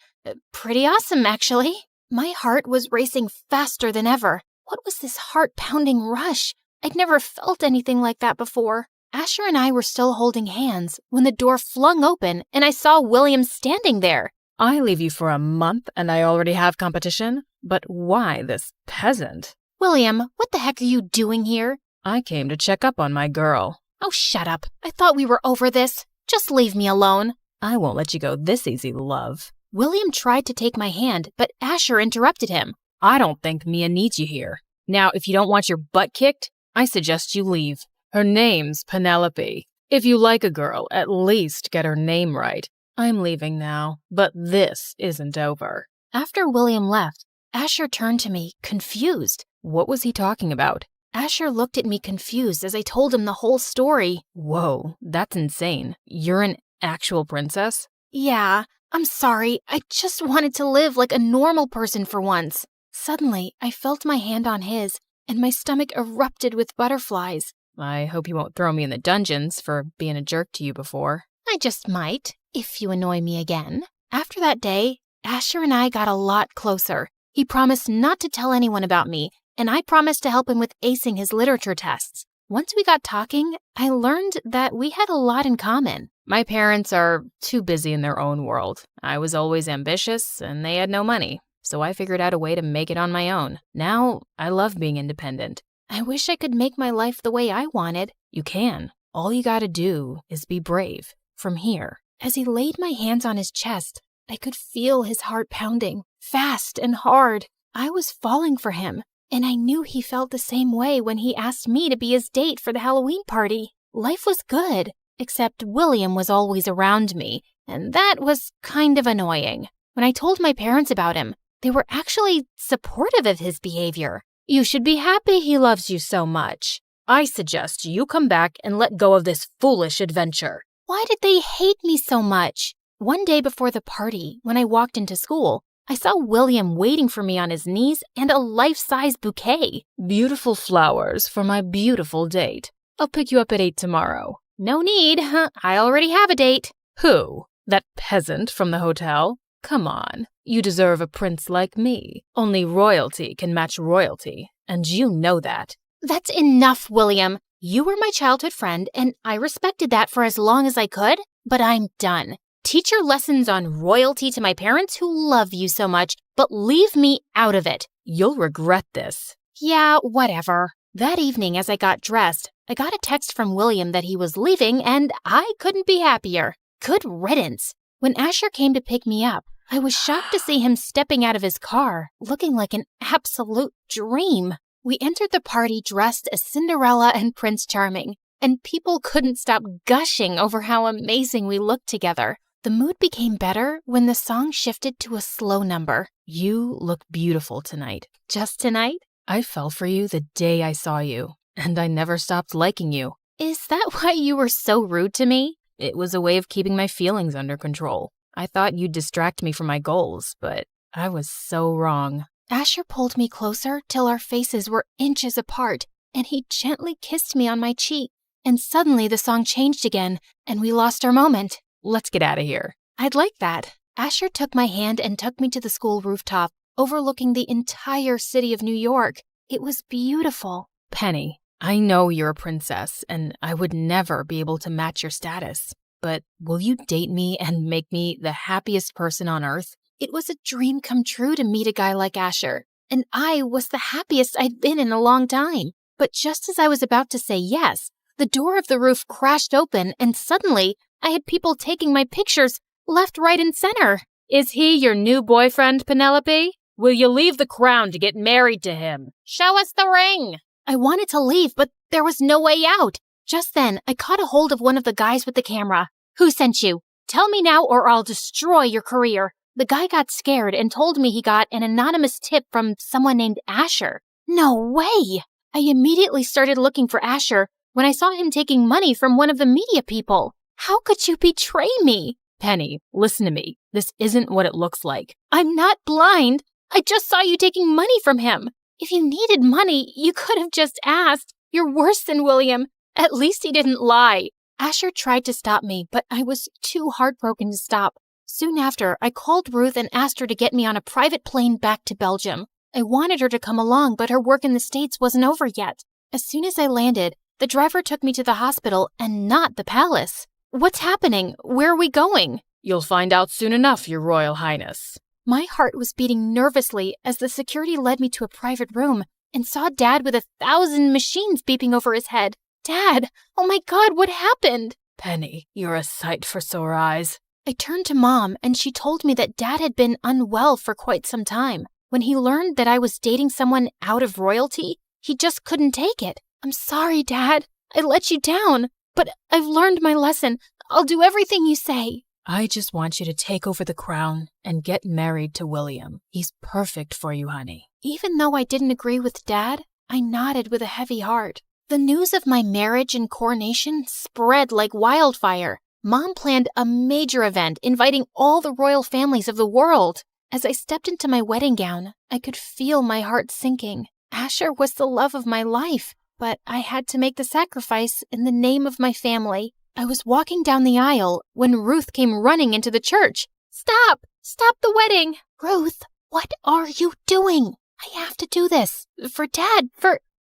Pretty awesome, actually. My heart was racing faster than ever. What was this heart-pounding rush? I'd never felt anything like that before. Asher and I were still holding hands when the door flung open and I saw William standing there. I leave you for a month and I already have competition? But why this peasant? William, what the heck are you doing here? I came to check up on my girl. Oh, shut up. I thought we were over this. Just leave me alone. I won't let you go this easy, love. William tried to take my hand, but Asher interrupted him. I don't think Mia needs you here. Now, if you don't want your butt kicked, I suggest you leave. Her name's Penelope. If you like a girl, at least get her name right. I'm leaving now, but this isn't over. After William left, Asher turned to me, confused. What was he talking about? Asher looked at me confused as I told him the whole story. Whoa, that's insane. You're an actual princess? Yeah, I'm sorry. I just wanted to live like a normal person for once. Suddenly, I felt my hand on his, and my stomach erupted with butterflies. I hope you won't throw me in the dungeons for being a jerk to you before. I just might, if you annoy me again. After that day, Asher and I got a lot closer. He promised not to tell anyone about me, and I promised to help him with acing his literature tests. Once we got talking, I learned that we had a lot in common. My parents are too busy in their own world. I was always ambitious, and they had no money, so I figured out a way to make it on my own. Now, I love being independent. I wish I could make my life the way I wanted. You can. All you gotta do is be brave. From here. As he laid my hands on his chest, I could feel his heart pounding, fast and hard. I was falling for him, and I knew he felt the same way when he asked me to be his date for the Halloween party. Life was good, except William was always around me, and that was kind of annoying. When I told my parents about him, they were actually supportive of his behavior. You should be happy he loves you so much. I suggest you come back and let go of this foolish adventure. Why did they hate me so much? One day before the party, when I walked into school, I saw William waiting for me on his knees and a life-size bouquet. Beautiful flowers for my beautiful date. I'll pick you up at 8 tomorrow. No need. I already have a date. Who? That peasant from the hotel? Come on. You deserve a prince like me. Only royalty can match royalty, and you know that. That's enough, William. You were my childhood friend, and I respected that for as long as I could, but I'm done. Teach your lessons on royalty to my parents who love you so much, but leave me out of it. You'll regret this. Yeah, whatever. That evening, as I got dressed, I got a text from William that he was leaving, and I couldn't be happier. Good riddance. When Asher came to pick me up, I was shocked to see him stepping out of his car, looking like an absolute dream. We entered the party dressed as Cinderella and Prince Charming, and people couldn't stop gushing over how amazing we looked together. The mood became better when the song shifted to a slow number. You look beautiful tonight. Just tonight? I fell for you the day I saw you, and I never stopped liking you. Is that why you were so rude to me? It was a way of keeping my feelings under control. I thought you'd distract me from my goals, but I was so wrong. Asher pulled me closer till our faces were inches apart, and he gently kissed me on my cheek. And suddenly the song changed again, and we lost our moment. Let's get out of here. I'd like that. Asher took my hand and took me to the school rooftop, overlooking the entire city of New York. It was beautiful. Penny, I know you're a princess, and I would never be able to match your status. But will you date me and make me the happiest person on earth? It was a dream come true to meet a guy like Asher, and I was the happiest I'd been in a long time. But just as I was about to say yes, the door of the roof crashed open, and suddenly I had people taking my pictures left, right, and center. Is he your new boyfriend, Penelope? Will you leave the crown to get married to him? Show us the ring. I wanted to leave, but there was no way out. Just then, I caught a hold of one of the guys with the camera. Who sent you? Tell me now or I'll destroy your career. The guy got scared and told me he got an anonymous tip from someone named Asher. No way! I immediately started looking for Asher when I saw him taking money from one of the media people. How could you betray me? Penny, listen to me. This isn't what it looks like. I'm not blind. I just saw you taking money from him. If you needed money, you could have just asked. You're worse than William. At least he didn't lie. Asher tried to stop me, but I was too heartbroken to stop. Soon after, I called Ruth and asked her to get me on a private plane back to Belgium. I wanted her to come along, but her work in the States wasn't over yet. As soon as I landed, the driver took me to the hospital and not the palace. What's happening? Where are we going? You'll find out soon enough, Your Royal Highness. My heart was beating nervously as the security led me to a private room and saw Dad with 1,000 machines beeping over his head. Dad, oh my God, what happened? Penny, you're a sight for sore eyes. I turned to Mom, and she told me that Dad had been unwell for quite some time. When he learned that I was dating someone out of royalty, he just couldn't take it. I'm sorry, Dad. I let you down, but I've learned my lesson. I'll do everything you say. I just want you to take over the crown and get married to William. He's perfect for you, honey. Even though I didn't agree with Dad, I nodded with a heavy heart. The news of my marriage and coronation spread like wildfire. Mom planned a major event inviting all the royal families of the world. As I stepped into my wedding gown, I could feel my heart sinking. Asher was the love of my life, but I had to make the sacrifice in the name of my family. I was walking down the aisle when Ruth came running into the church. Stop! Stop the wedding! Ruth, what are you doing? I have to do this. For Dad,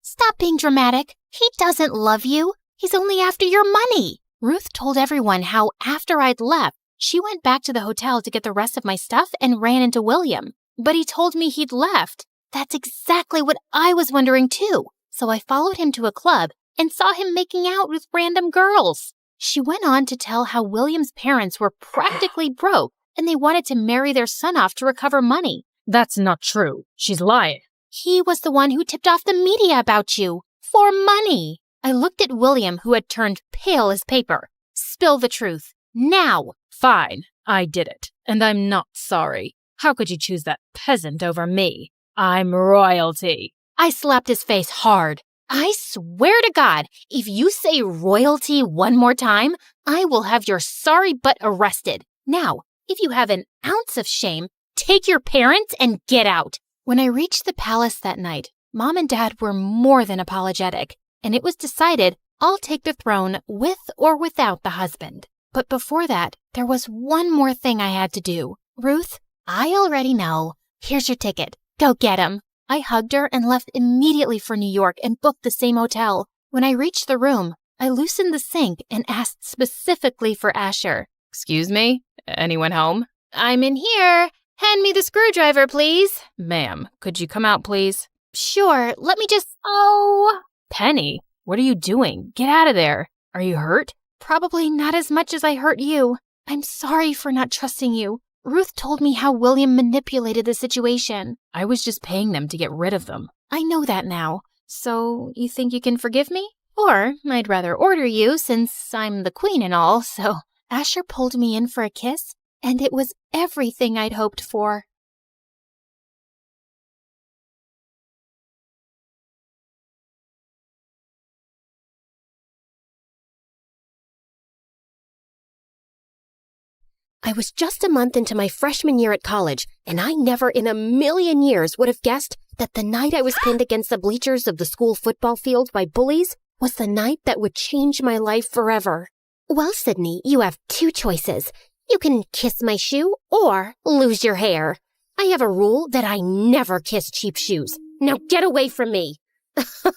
Stop being dramatic. He doesn't love you. He's only after your money. Ruth told everyone how after I'd left, she went back to the hotel to get the rest of my stuff and ran into William. But he told me he'd left. That's exactly what I was wondering too. So I followed him to a club and saw him making out with random girls. She went on to tell how William's parents were practically broke and they wanted to marry their son off to recover money. That's not true. She's lying. He was the one who tipped off the media about you. For money. I looked at William, who had turned pale as paper. Spill the truth. Now. Fine. I did it. And I'm not sorry. How could you choose that peasant over me? I'm royalty. I slapped his face hard. I swear to God, if you say royalty one more time, I will have your sorry butt arrested. Now, if you have an ounce of shame, take your parents and get out. When I reached the palace that night, Mom and Dad were more than apologetic, and it was decided I'll take the throne with or without the husband. But before that, there was one more thing I had to do. Ruth, I already know. Here's your ticket. Go get him. I hugged her and left immediately for New York and booked the same hotel. When I reached the room, I loosened the sink and asked specifically for Asher. Excuse me? Anyone home? I'm in here. Hand me the screwdriver, please. Ma'am, could you come out, please? Sure, let me just... Oh! Penny, what are you doing? Get out of there. Are you hurt? Probably not as much as I hurt you. I'm sorry for not trusting you. Ruth told me how William manipulated the situation. I was just paying them to get rid of them. I know that now. So, you think you can forgive me? Or, I'd rather order you since I'm the queen and all, so... Asher pulled me in for a kiss, and it was everything I'd hoped for. I was just a month into my freshman year at college, and I never in a million years would have guessed that the night I was pinned against the bleachers of the school football field by bullies was the night that would change my life forever. Well, Sydney, you have two choices. You can kiss my shoe or lose your hair. I have a rule that I never kiss cheap shoes. Now get away from me.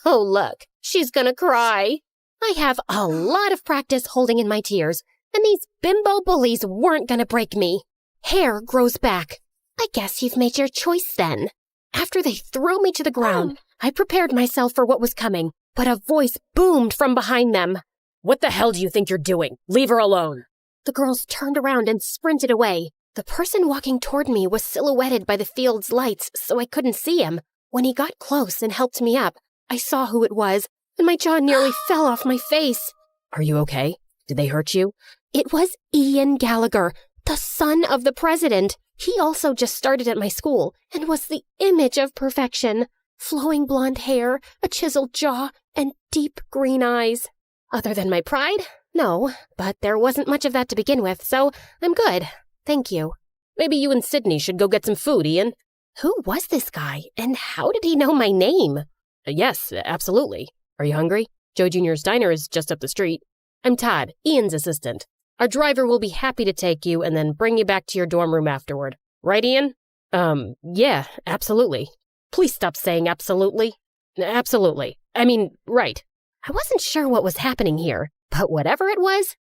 Oh, look, she's gonna cry. I have a lot of practice holding in my tears, and these bimbo bullies weren't gonna break me. Hair grows back. I guess you've made your choice then. After they threw me to the ground, I prepared myself for what was coming, but a voice boomed from behind them. What the hell do you think you're doing? Leave her alone. The girls turned around and sprinted away. The person walking toward me was silhouetted by the field's lights, so I couldn't see him. When he got close and helped me up, I saw who it was, and my jaw nearly fell off my face. Are you okay? Did they hurt you? It was Ian Gallagher, the son of the president. He also just started at my school and was the image of perfection. Flowing blonde hair, a chiseled jaw, and deep green eyes. Other than my pride? No, but there wasn't much of that to begin with, so I'm good. Thank you. Maybe you and Sydney should go get some food, Ian. Who was this guy, and how did he know my name? Yes, absolutely. Are you hungry? Joe Jr.'s Diner is just up the street. I'm Todd, Ian's assistant. Our driver will be happy to take you and then bring you back to your dorm room afterward. Right, Ian? Yeah, absolutely. Please stop saying absolutely. Absolutely. I mean, right. I wasn't sure what was happening here, but whatever it was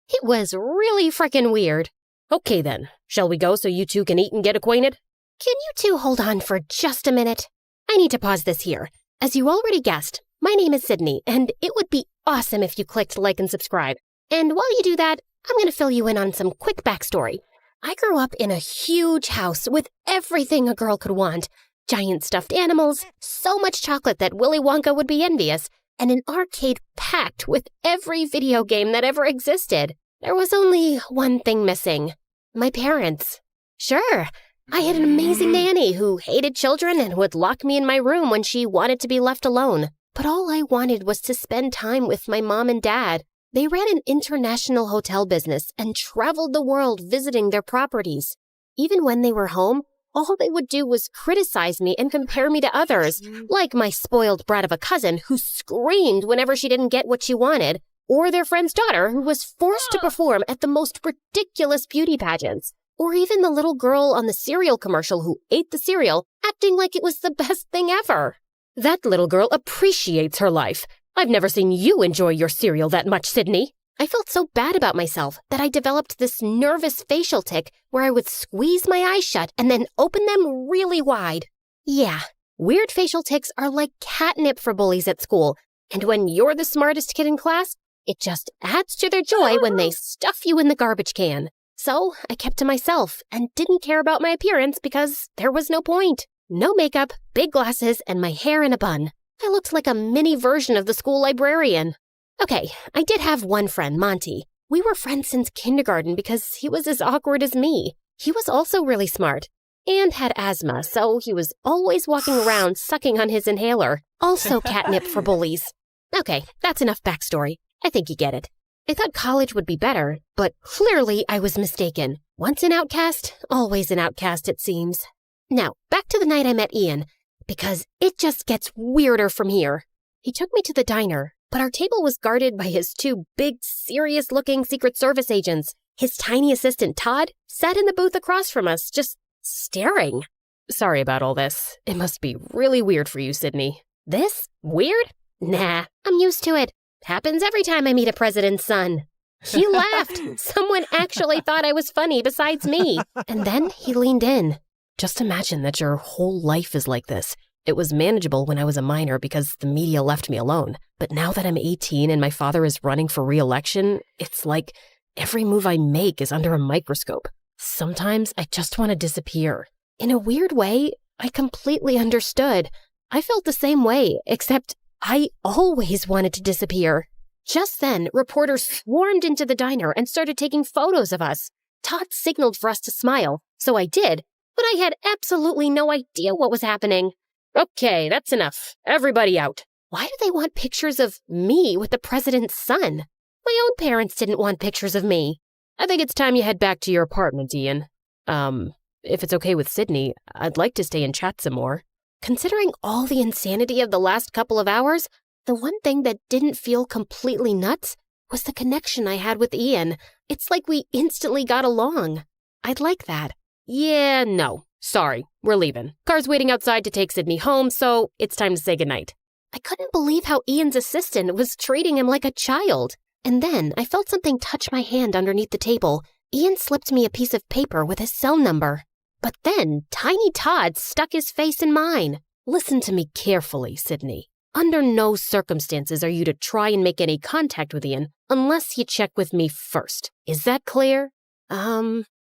really frickin' weird. Okay then, shall we go so you two can eat and get acquainted? Can you two hold on for just a minute? I need to pause this here. As you already guessed, my name is Sydney, and it would be awesome if you clicked like and subscribe. And while you do that, I'm going to fill you in on some quick backstory. I grew up in a huge house with everything a girl could want. Giant stuffed animals, so much chocolate that Willy Wonka would be envious, and an arcade packed with every video game that ever existed. There was only one thing missing. My parents. Sure, I had an amazing nanny who hated children and would lock me in my room when she wanted to be left alone. But all I wanted was to spend time with my mom and dad. They ran an international hotel business and traveled the world visiting their properties. Even when they were home, all they would do was criticize me and compare me to others, like my spoiled brat of a cousin who screamed whenever she didn't get what she wanted, or their friend's daughter who was forced to perform at the most ridiculous beauty pageants, or even the little girl on the cereal commercial who ate the cereal, acting like it was the best thing ever. That little girl appreciates her life. I've never seen you enjoy your cereal that much, Sydney. I felt so bad about myself that I developed this nervous facial tic where I would squeeze my eyes shut and then open them really wide. Yeah, weird facial tics are like catnip for bullies at school, and when you're the smartest kid in class, it just adds to their joy when they stuff you in the garbage can. So I kept to myself and didn't care about my appearance because there was no point. No makeup, big glasses, and my hair in a bun. I looked like a mini version of the school librarian. Okay, I did have one friend, Monty. We were friends since kindergarten because he was as awkward as me. He was also really smart and had asthma, so he was always walking around sucking on his inhaler. Also catnip for bullies. Okay, that's enough backstory. I think you get it. I thought college would be better, but clearly I was mistaken. Once an outcast, always an outcast, it seems. Now, back to the night I met Ian, because it just gets weirder from here. He took me to the diner, but our table was guarded by his two big, serious-looking Secret Service agents. His tiny assistant, Todd, sat in the booth across from us, just staring. Sorry about all this. It must be really weird for you, Sydney. This? Weird? Nah, I'm used to it. Happens every time I meet a president's son. He laughed. Someone actually thought I was funny besides me. And then he leaned in. Just imagine that your whole life is like this. It was manageable when I was a minor because the media left me alone. But now that I'm 18 and my father is running for re-election, it's like every move I make is under a microscope. Sometimes I just want to disappear. In a weird way, I completely understood. I felt the same way, except I always wanted to disappear. Just then, reporters swarmed into the diner and started taking photos of us. Todd signaled for us to smile, so I did, but I had absolutely no idea what was happening. Okay, that's enough. Everybody out. Why do they want pictures of me with the president's son? My own parents didn't want pictures of me. I think it's time you head back to your apartment, Ian. If it's okay with Sydney, I'd like to stay and chat some more. Considering all the insanity of the last couple of hours, the one thing that didn't feel completely nuts was the connection I had with Ian. It's like we instantly got along. I'd like that. Yeah, no. Sorry, we're leaving. Car's waiting outside to take Sydney home, so it's time to say goodnight. I couldn't believe how Ian's assistant was treating him like a child. And then I felt something touch my hand underneath the table. Ian slipped me a piece of paper with his cell number. But then Tiny Todd stuck his face in mine. Listen to me carefully, Sydney. Under no circumstances are you to try and make any contact with Ian unless you check with me first. Is that clear?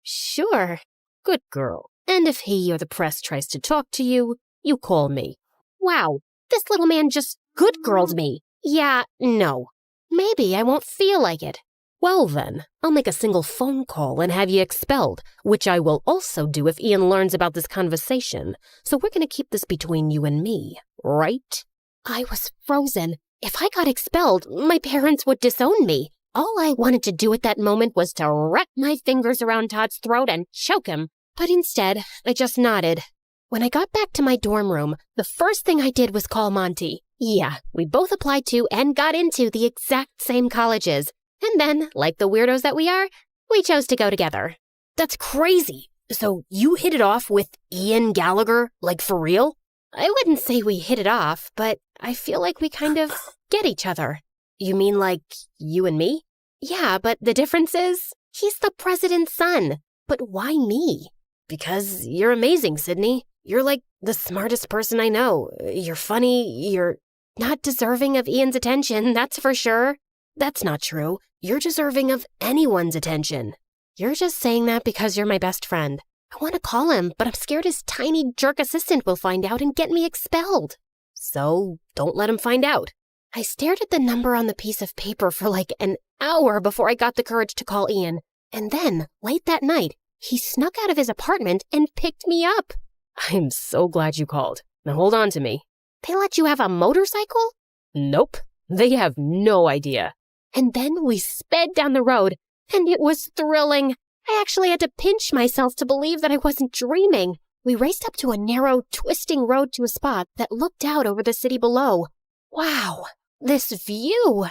Sure. Good girl. And if he or the press tries to talk to you, you call me. Wow, this little man just good-girled me. Yeah, no. Maybe I won't feel like it. Well then, I'll make a single phone call and have you expelled, which I will also do if Ian learns about this conversation. So we're going to keep this between you and me, right? I was frozen. If I got expelled, my parents would disown me. All I wanted to do at that moment was to wrap my fingers around Todd's throat and choke him. But instead, I just nodded. When I got back to my dorm room, the first thing I did was call Monty. Yeah, we both applied to and got into the exact same colleges. And then, like the weirdos that we are, we chose to go together. That's crazy. So you hit it off with Ian Gallagher, like for real? I wouldn't say we hit it off, but I feel like we kind of get each other. You mean like you and me? Yeah, but the difference is, he's the president's son. But why me? Because you're amazing, Sydney. You're like the smartest person I know. You're funny, you're not deserving of Ian's attention, that's for sure. That's not true. You're deserving of anyone's attention. You're just saying that because you're my best friend. I want to call him, but I'm scared his tiny jerk assistant will find out and get me expelled. So, don't let him find out. I stared at the number on the piece of paper for like an hour before I got the courage to call Ian. And then, late that night, he snuck out of his apartment and picked me up. I'm so glad you called. Now hold on to me. They let you have a motorcycle? Nope. They have no idea. And then we sped down the road, and it was thrilling. I actually had to pinch myself to believe that I wasn't dreaming. We raced up to a narrow, twisting road to a spot that looked out over the city below. Wow, this view!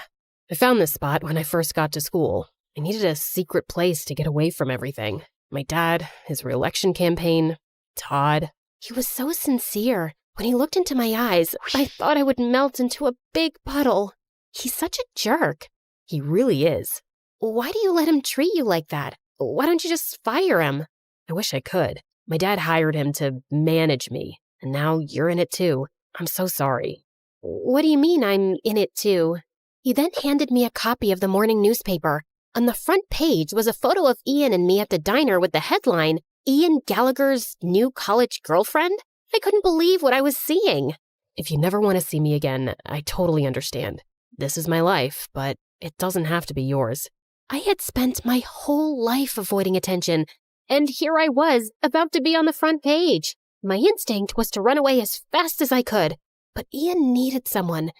I found this spot when I first got to school. I needed a secret place to get away from everything. My dad, his re-election campaign, Todd. He was so sincere. When he looked into my eyes, I thought I would melt into a big puddle. He's such a jerk. He really is. Why do you let him treat you like that? Why don't you just fire him? I wish I could. My dad hired him to manage me, and now you're in it too. I'm so sorry. What do you mean I'm in it too? He then handed me a copy of the morning newspaper. On the front page was a photo of Ian and me at the diner with the headline, Ian Gallagher's new college girlfriend? I couldn't believe what I was seeing. If you never want to see me again, I totally understand. This is my life, but it doesn't have to be yours. I had spent my whole life avoiding attention, and here I was, about to be on the front page. My instinct was to run away as fast as I could, but Ian needed someone,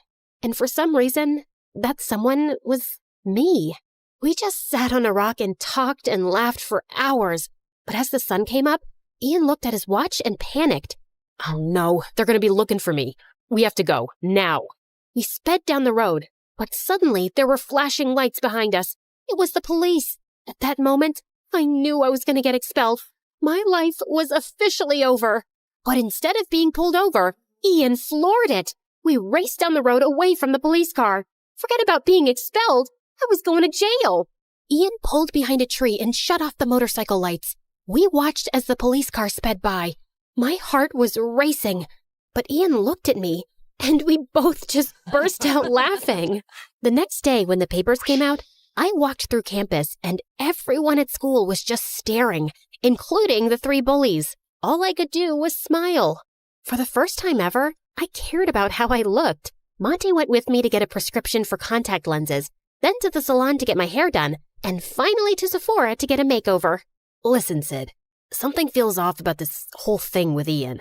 and for some reason, that someone was me. We just sat on a rock and talked and laughed for hours, but as the sun came up, Ian looked at his watch and panicked. Oh no, they're going to be looking for me. We have to go, now. We sped down the road, but suddenly there were flashing lights behind us. It was the police. At that moment, I knew I was going to get expelled. My life was officially over. But instead of being pulled over, Ian floored it. We raced down the road away from the police car. Forget about being expelled. I was going to jail. Ian pulled behind a tree and shut off the motorcycle lights. We watched as the police car sped by. My heart was racing, but Ian looked at me, and we both just burst out laughing. The next day, when the papers came out, I walked through campus, and everyone at school was just staring, including the 3 bullies. All I could do was smile. For the first time ever, I cared about how I looked. Monty went with me to get a prescription for contact lenses, then to the salon to get my hair done, and finally to Sephora to get a makeover. Listen, Sid, something feels off about this whole thing with Ian.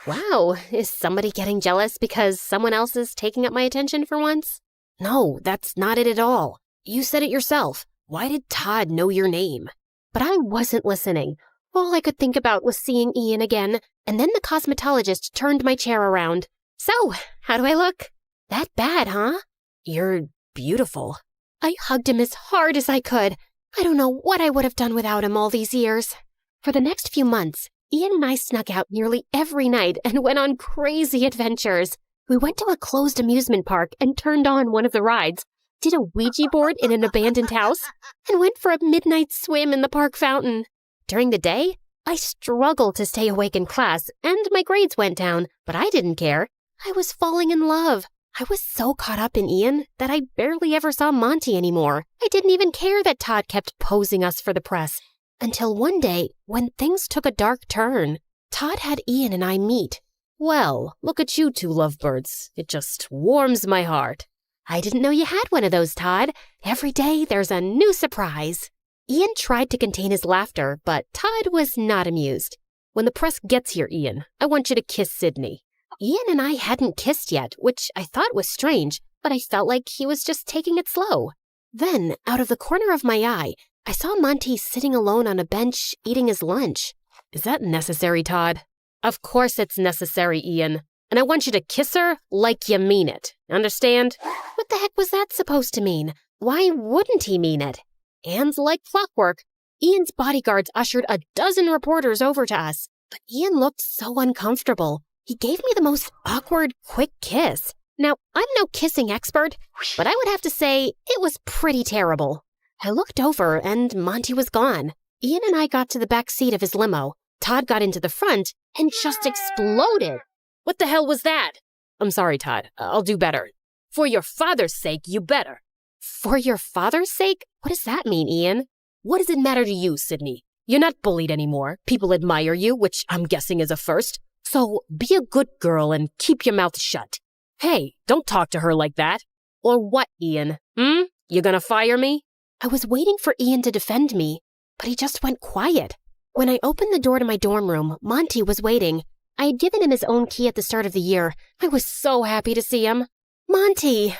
Wow, is somebody getting jealous because someone else is taking up my attention for once? No, that's not it at all. You said it yourself. Why did Todd know your name? But I wasn't listening. All I could think about was seeing Ian again, and then the cosmetologist turned my chair around. So, how do I look? That bad, huh? You're beautiful. I hugged him as hard as I could. I don't know what I would have done without him all these years. For the next few months, Ian and I snuck out nearly every night and went on crazy adventures. We went to a closed amusement park and turned on one of the rides, did a Ouija board in an abandoned house, and went for a midnight swim in the park fountain. During the day, I struggled to stay awake in class, and my grades went down, but I didn't care. I was falling in love. I was so caught up in Ian that I barely ever saw Monty anymore. I didn't even care that Todd kept posing us for the press. Until one day, when things took a dark turn, Todd had Ian and I meet. Well, look at you two lovebirds. It just warms my heart. I didn't know you had one of those, Todd. Every day there's a new surprise. Ian tried to contain his laughter, but Todd was not amused. When the press gets here, Ian, I want you to kiss Sydney. Ian and I hadn't kissed yet, which I thought was strange, but I felt like he was just taking it slow. Then, out of the corner of my eye, I saw Monty sitting alone on a bench eating his lunch. Is that necessary, Todd? Of course it's necessary, Ian. And I want you to kiss her like you mean it. Understand? What the heck was that supposed to mean? Why wouldn't he mean it? And like clockwork, Ian's bodyguards ushered a dozen reporters over to us. But Ian looked so uncomfortable. He gave me the most awkward, quick kiss. Now, I'm no kissing expert, but I would have to say it was pretty terrible. I looked over and Monty was gone. Ian and I got to the back seat of his limo. Todd got into the front and just exploded. What the hell was that? I'm sorry, Todd. I'll do better. For your father's sake, you better. For your father's sake? What does that mean, Ian? What does it matter to you, Sydney? You're not bullied anymore. People admire you, which I'm guessing is a first. So be a good girl and keep your mouth shut. Hey, don't talk to her like that. Or what, Ian? You gonna fire me? I was waiting for Ian to defend me, but he just went quiet. When I opened the door to my dorm room, Monty was waiting. I had given him his own key at the start of the year. I was so happy to see him. Monty!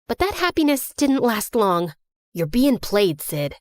But that happiness didn't last long. You're being played, Sid.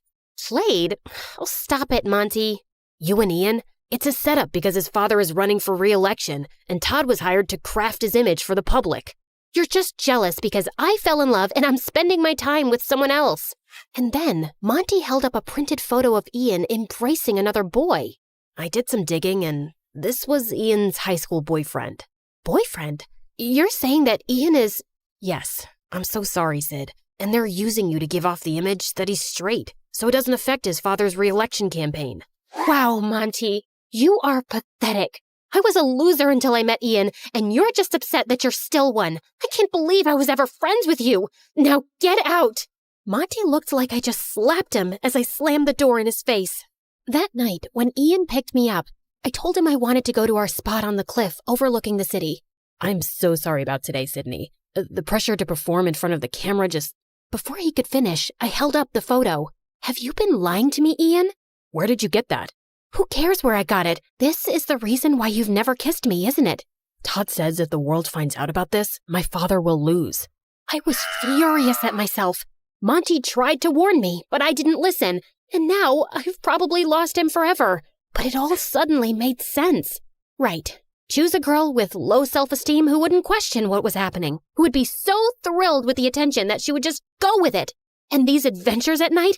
Played? Oh, stop it, Monty. You and Ian? It's a setup because his father is running for re-election, and Todd was hired to craft his image for the public. You're just jealous because I fell in love and I'm spending my time with someone else. And then Monty held up a printed photo of Ian embracing another boy. I did some digging and this was Ian's high school boyfriend. Boyfriend? You're saying that Ian is... Yes, I'm so sorry, Sid. And they're using you to give off the image that he's straight, so it doesn't affect his father's re-election campaign. Wow, Monty, you are pathetic. I was a loser until I met Ian, and you're just upset that you're still one. I can't believe I was ever friends with you. Now get out. Monty looked like I just slapped him as I slammed the door in his face. That night, when Ian picked me up, I told him I wanted to go to our spot on the cliff overlooking the city. I'm so sorry about today, Sydney. The pressure to perform in front of the camera just... Before he could finish, I held up the photo. Have you been lying to me, Ian? Where did you get that? Who cares where I got it? This is the reason why you've never kissed me, isn't it? Todd says if the world finds out about this, my father will lose. I was furious at myself. Monty tried to warn me, but I didn't listen. And now I've probably lost him forever. But it all suddenly made sense. Right. Choose a girl with low self-esteem who wouldn't question what was happening, who would be so thrilled with the attention that she would just go with it. And these adventures at night,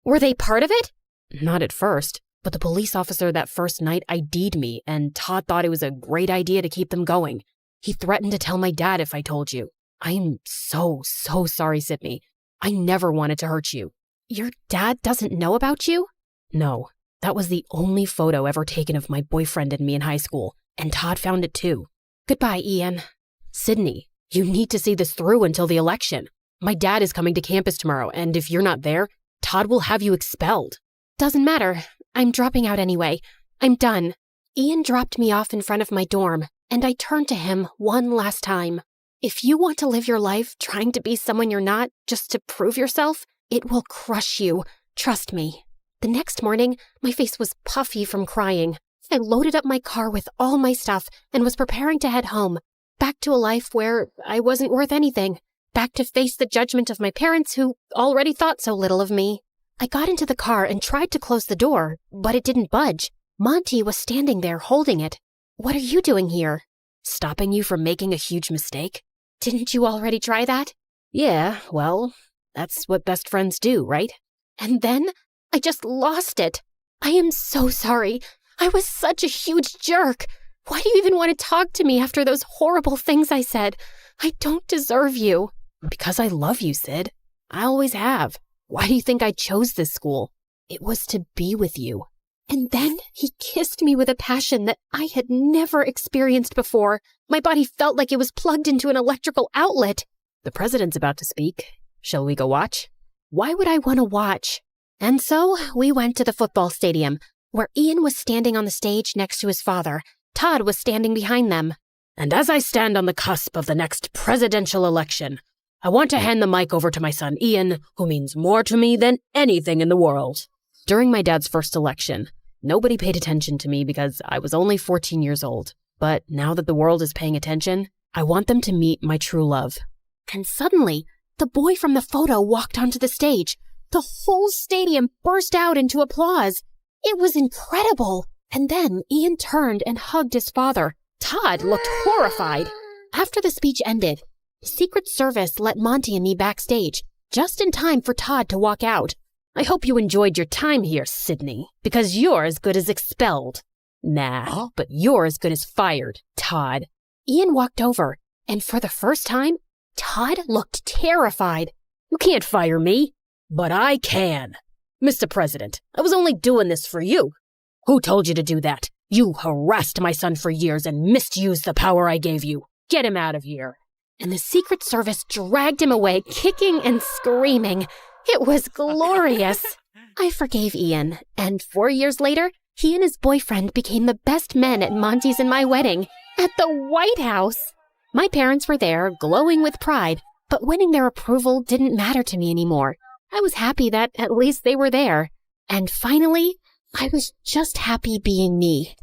were they part of it? Not at first, but the police officer that first night ID'd me, and Todd thought it was a great idea to keep them going. He threatened to tell my dad if I told you. I'm so sorry, Sydney. I never wanted to hurt you. Your dad doesn't know about you? No, that was the only photo ever taken of my boyfriend and me in high school. And Todd found it too. Goodbye, Ian. Sydney, you need to see this through until the election. My dad is coming to campus tomorrow, and if you're not there, Todd will have you expelled. Doesn't matter. I'm dropping out anyway. I'm done. Ian dropped me off in front of my dorm, and I turned to him one last time. If you want to live your life trying to be someone you're not, just to prove yourself, it will crush you. Trust me. The next morning, my face was puffy from crying. I loaded up my car with all my stuff and was preparing to head home, back to a life where I wasn't worth anything, back to face the judgment of my parents who already thought so little of me. I got into the car and tried to close the door, but it didn't budge. Monty was standing there holding it. What are you doing here? Stopping you from making a huge mistake? Didn't you already try that? Yeah, well, that's what best friends do, right? And then I just lost it. I am so sorry. I was such a huge jerk. Why do you even want to talk to me after those horrible things I said? I don't deserve you. Because I love you, Sid. I always have. Why do you think I chose this school? It was to be with you. And then he kissed me with a passion that I had never experienced before. My body felt like it was plugged into an electrical outlet. The president's about to speak. Shall we go watch? Why would I want to watch? And so we went to the football stadium, where Ian was standing on the stage next to his father. Todd was standing behind them. And as I stand on the cusp of the next presidential election, I want to hand the mic over to my son Ian, who means more to me than anything in the world. During my dad's first election, nobody paid attention to me because I was only 14 years old. But now that the world is paying attention, I want them to meet my true love. And suddenly, the boy from the photo walked onto the stage. The whole stadium burst out into applause. It was incredible. And then Ian turned and hugged his father. Todd looked horrified. After the speech ended, Secret Service let Monty and me backstage, just in time for Todd to walk out. I hope you enjoyed your time here, Sydney, because you're as good as expelled. Nah, but you're as good as fired, Todd. Ian walked over, and for the first time, Todd looked terrified. You can't fire me, but I can. Mr. President, I was only doing this for you. Who told you to do that? You harassed my son for years and misused the power I gave you. Get him out of here. And the Secret Service dragged him away, kicking and screaming. It was glorious. I forgave Ian, and 4 years later, he and his boyfriend became the best men at Monty's and my wedding, at the White House. My parents were there, glowing with pride, but winning their approval didn't matter to me anymore. I was happy that at least they were there. And finally, I was just happy being me.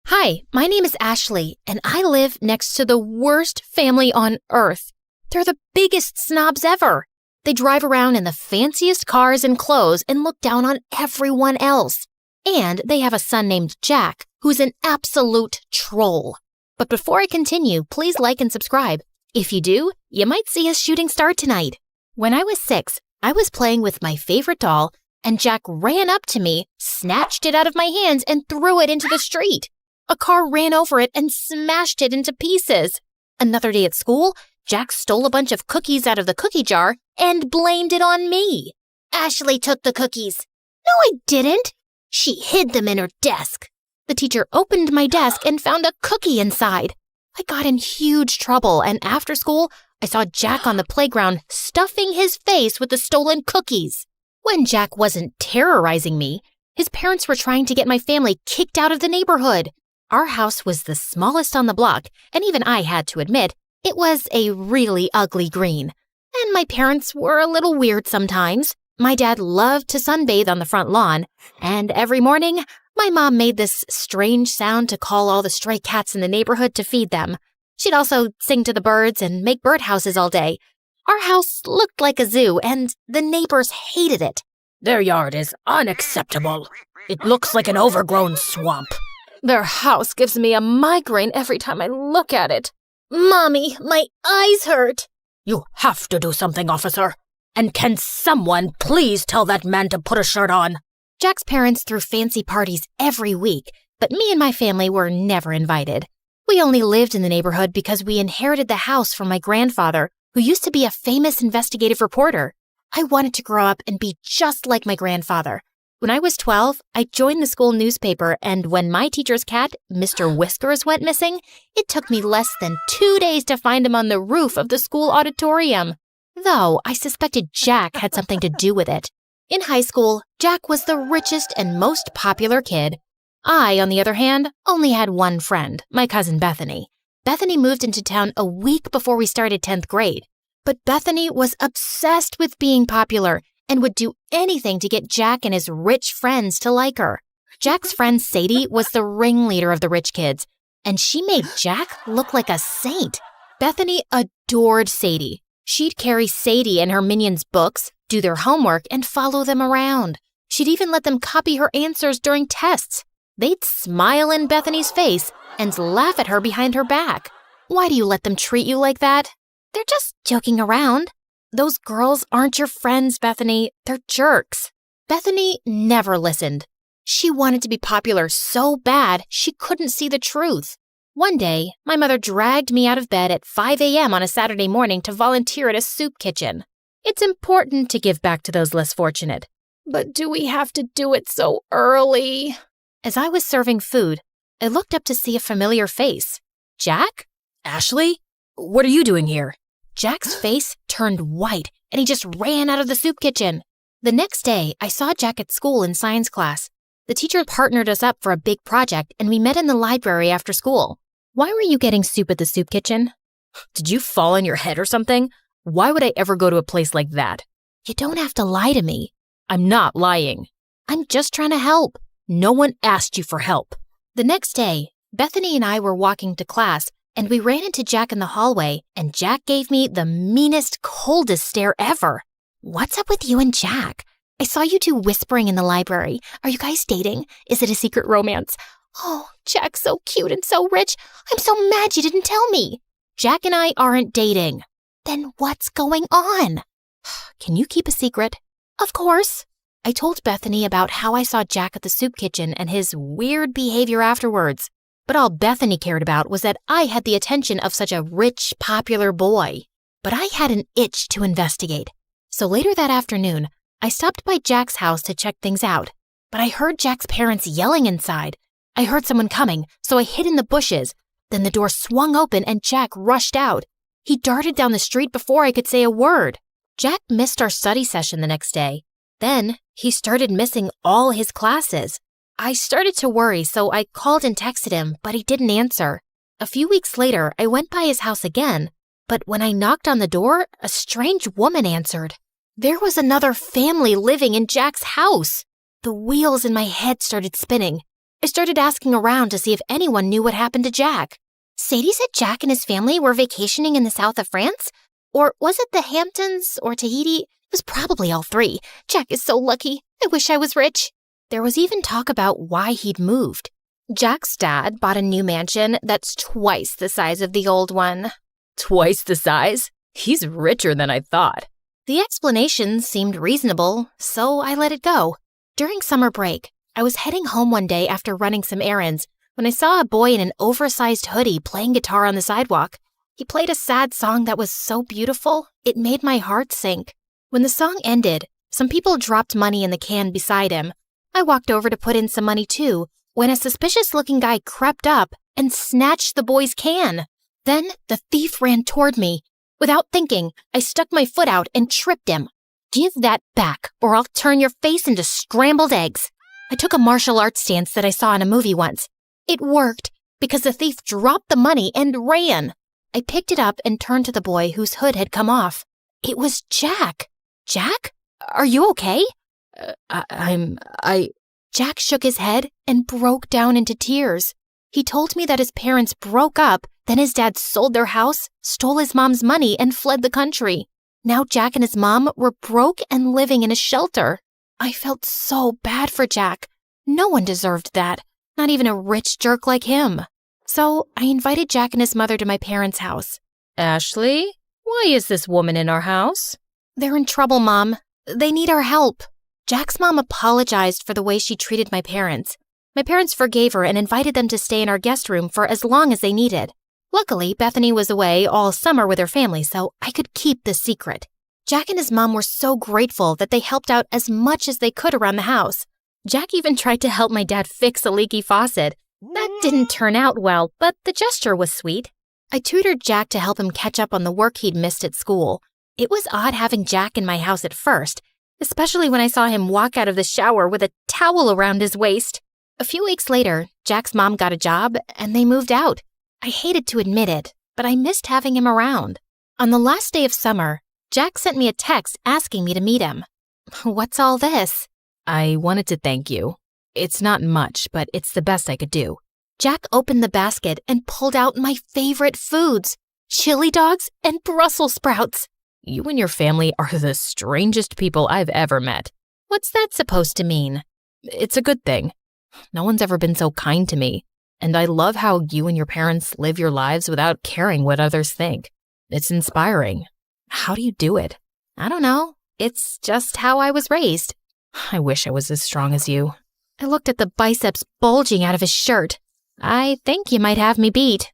Hi, my name is Ashley, and I live next to the worst family on earth. They're the biggest snobs ever. They drive around in the fanciest cars and clothes and look down on everyone else. And they have a son named Jack, who's an absolute troll. But before I continue, please like and subscribe. If you do, you might see a shooting star tonight. When I was 6, I was playing with my favorite doll, and Jack ran up to me, snatched it out of my hands, and threw it into the street. A car ran over it and smashed it into pieces. Another day at school, Jack stole a bunch of cookies out of the cookie jar and blamed it on me. Ashley took the cookies. No, I didn't. She hid them in her desk. The teacher opened my desk and found a cookie inside. I got in huge trouble, and after school, I saw Jack on the playground stuffing his face with the stolen cookies. When Jack wasn't terrorizing me, his parents were trying to get my family kicked out of the neighborhood. Our house was the smallest on the block, and even I had to admit, it was a really ugly green. And my parents were a little weird sometimes. My dad loved to sunbathe on the front lawn, and every morning, my mom made this strange sound to call all the stray cats in the neighborhood to feed them. She'd also sing to the birds and make birdhouses all day. Our house looked like a zoo, and the neighbors hated it. Their yard is unacceptable. It looks like an overgrown swamp. Their house gives me a migraine every time I look at it. Mommy, my eyes hurt. You have to do something, officer. And can someone please tell that man to put a shirt on? Jack's parents threw fancy parties every week, but me and my family were never invited. We only lived in the neighborhood because we inherited the house from my grandfather, who used to be a famous investigative reporter. I wanted to grow up and be just like my grandfather. When I was 12, I joined the school newspaper, and when my teacher's cat, Mr. Whiskers, went missing, it took me less than 2 days to find him on the roof of the school auditorium. Though I suspected Jack had something to do with it. In high school, Jack was the richest and most popular kid. I, on the other hand, only had one friend, my cousin Bethany. Bethany moved into town a week before we started 10th grade. But Bethany was obsessed with being popular and would do anything to get Jack and his rich friends to like her. Jack's friend Sadie was the ringleader of the rich kids, and she made Jack look like a saint. Bethany adored Sadie. She'd carry Sadie and her minions' books, do their homework and follow them around. She'd even let them copy her answers during tests. They'd smile in Bethany's face and laugh at her behind her back. Why do you let them treat you like that? They're just joking around. Those girls aren't your friends, Bethany. They're jerks. Bethany never listened. She wanted to be popular so bad she couldn't see the truth. One day, my mother dragged me out of bed at 5 a.m. on a Saturday morning to volunteer at a soup kitchen. It's important to give back to those less fortunate. But do we have to do it so early? As I was serving food, I looked up to see a familiar face. Jack? Ashley? What are you doing here? Jack's face turned white, and he just ran out of the soup kitchen. The next day, I saw Jack at school in science class. The teacher partnered us up for a big project, and we met in the library after school. Why were you getting soup at the soup kitchen? Did you fall on your head or something? Why would I ever go to a place like that? You don't have to lie to me. I'm not lying. I'm just trying to help. No one asked you for help. The next day, Bethany and I were walking to class, and we ran into Jack in the hallway, and Jack gave me the meanest, coldest stare ever. What's up with you and Jack? I saw you two whispering in the library. Are you guys dating? Is it a secret romance? Oh, Jack's so cute and so rich. I'm so mad you didn't tell me. Jack and I aren't dating. Then what's going on? Can you keep a secret? Of course. I told Bethany about how I saw Jack at the soup kitchen and his weird behavior afterwards. But all Bethany cared about was that I had the attention of such a rich, popular boy. But I had an itch to investigate. So later that afternoon, I stopped by Jack's house to check things out. But I heard Jack's parents yelling inside. I heard someone coming, so I hid in the bushes. Then the door swung open and Jack rushed out. He darted down the street before I could say a word. Jack missed our study session the next day. Then he started missing all his classes. I started to worry, so I called and texted him, but he didn't answer. A few weeks later, I went by his house again, but when I knocked on the door, a strange woman answered. There was another family living in Jack's house. The wheels in my head started spinning. I started asking around to see if anyone knew what happened to Jack. Sadie said Jack and his family were vacationing in the south of France? Or was it the Hamptons or Tahiti? It was probably all three. Jack is so lucky. I wish I was rich. There was even talk about why he'd moved. Jack's dad bought a new mansion that's twice the size of the old one. Twice the size? He's richer than I thought. The explanation seemed reasonable, so I let it go. During summer break, I was heading home one day after running some errands when I saw a boy in an oversized hoodie playing guitar on the sidewalk. He played a sad song that was so beautiful, it made my heart sink. When the song ended, some people dropped money in the can beside him. I walked over to put in some money too, when a suspicious-looking guy crept up and snatched the boy's can. Then the thief ran toward me. Without thinking, I stuck my foot out and tripped him. Give that back, or I'll turn your face into scrambled eggs. I took a martial arts stance that I saw in a movie once. It worked, because the thief dropped the money and ran. I picked it up and turned to the boy whose hood had come off. It was Jack. Jack? Are you okay? Jack shook his head and broke down into tears. He told me that his parents broke up, then his dad sold their house, stole his mom's money, and fled the country. Now Jack and his mom were broke and living in a shelter. I felt so bad for Jack. No one deserved that, not even a rich jerk like him. So I invited Jack and his mother to my parents' house. Ashley, why is this woman in our house? They're in trouble, Mom. They need our help. Jack's mom apologized for the way she treated my parents. My parents forgave her and invited them to stay in our guest room for as long as they needed. Luckily, Bethany was away all summer with her family, so I could keep the secret. Jack and his mom were so grateful that they helped out as much as they could around the house. Jack even tried to help my dad fix a leaky faucet. That didn't turn out well, but the gesture was sweet. I tutored Jack to help him catch up on the work he'd missed at school. It was odd having Jack in my house at first, especially when I saw him walk out of the shower with a towel around his waist. A few weeks later, Jack's mom got a job, and they moved out. I hated to admit it, but I missed having him around. On the last day of summer, Jack sent me a text asking me to meet him. What's all this? I wanted to thank you. It's not much, but it's the best I could do. Jack opened the basket and pulled out my favorite foods, chili dogs and Brussels sprouts. You and your family are the strangest people I've ever met. What's that supposed to mean? It's a good thing. No one's ever been so kind to me. And I love how you and your parents live your lives without caring what others think. It's inspiring. How do you do it? I don't know. It's just how I was raised. I wish I was as strong as you. I looked at the biceps bulging out of his shirt. I think you might have me beat.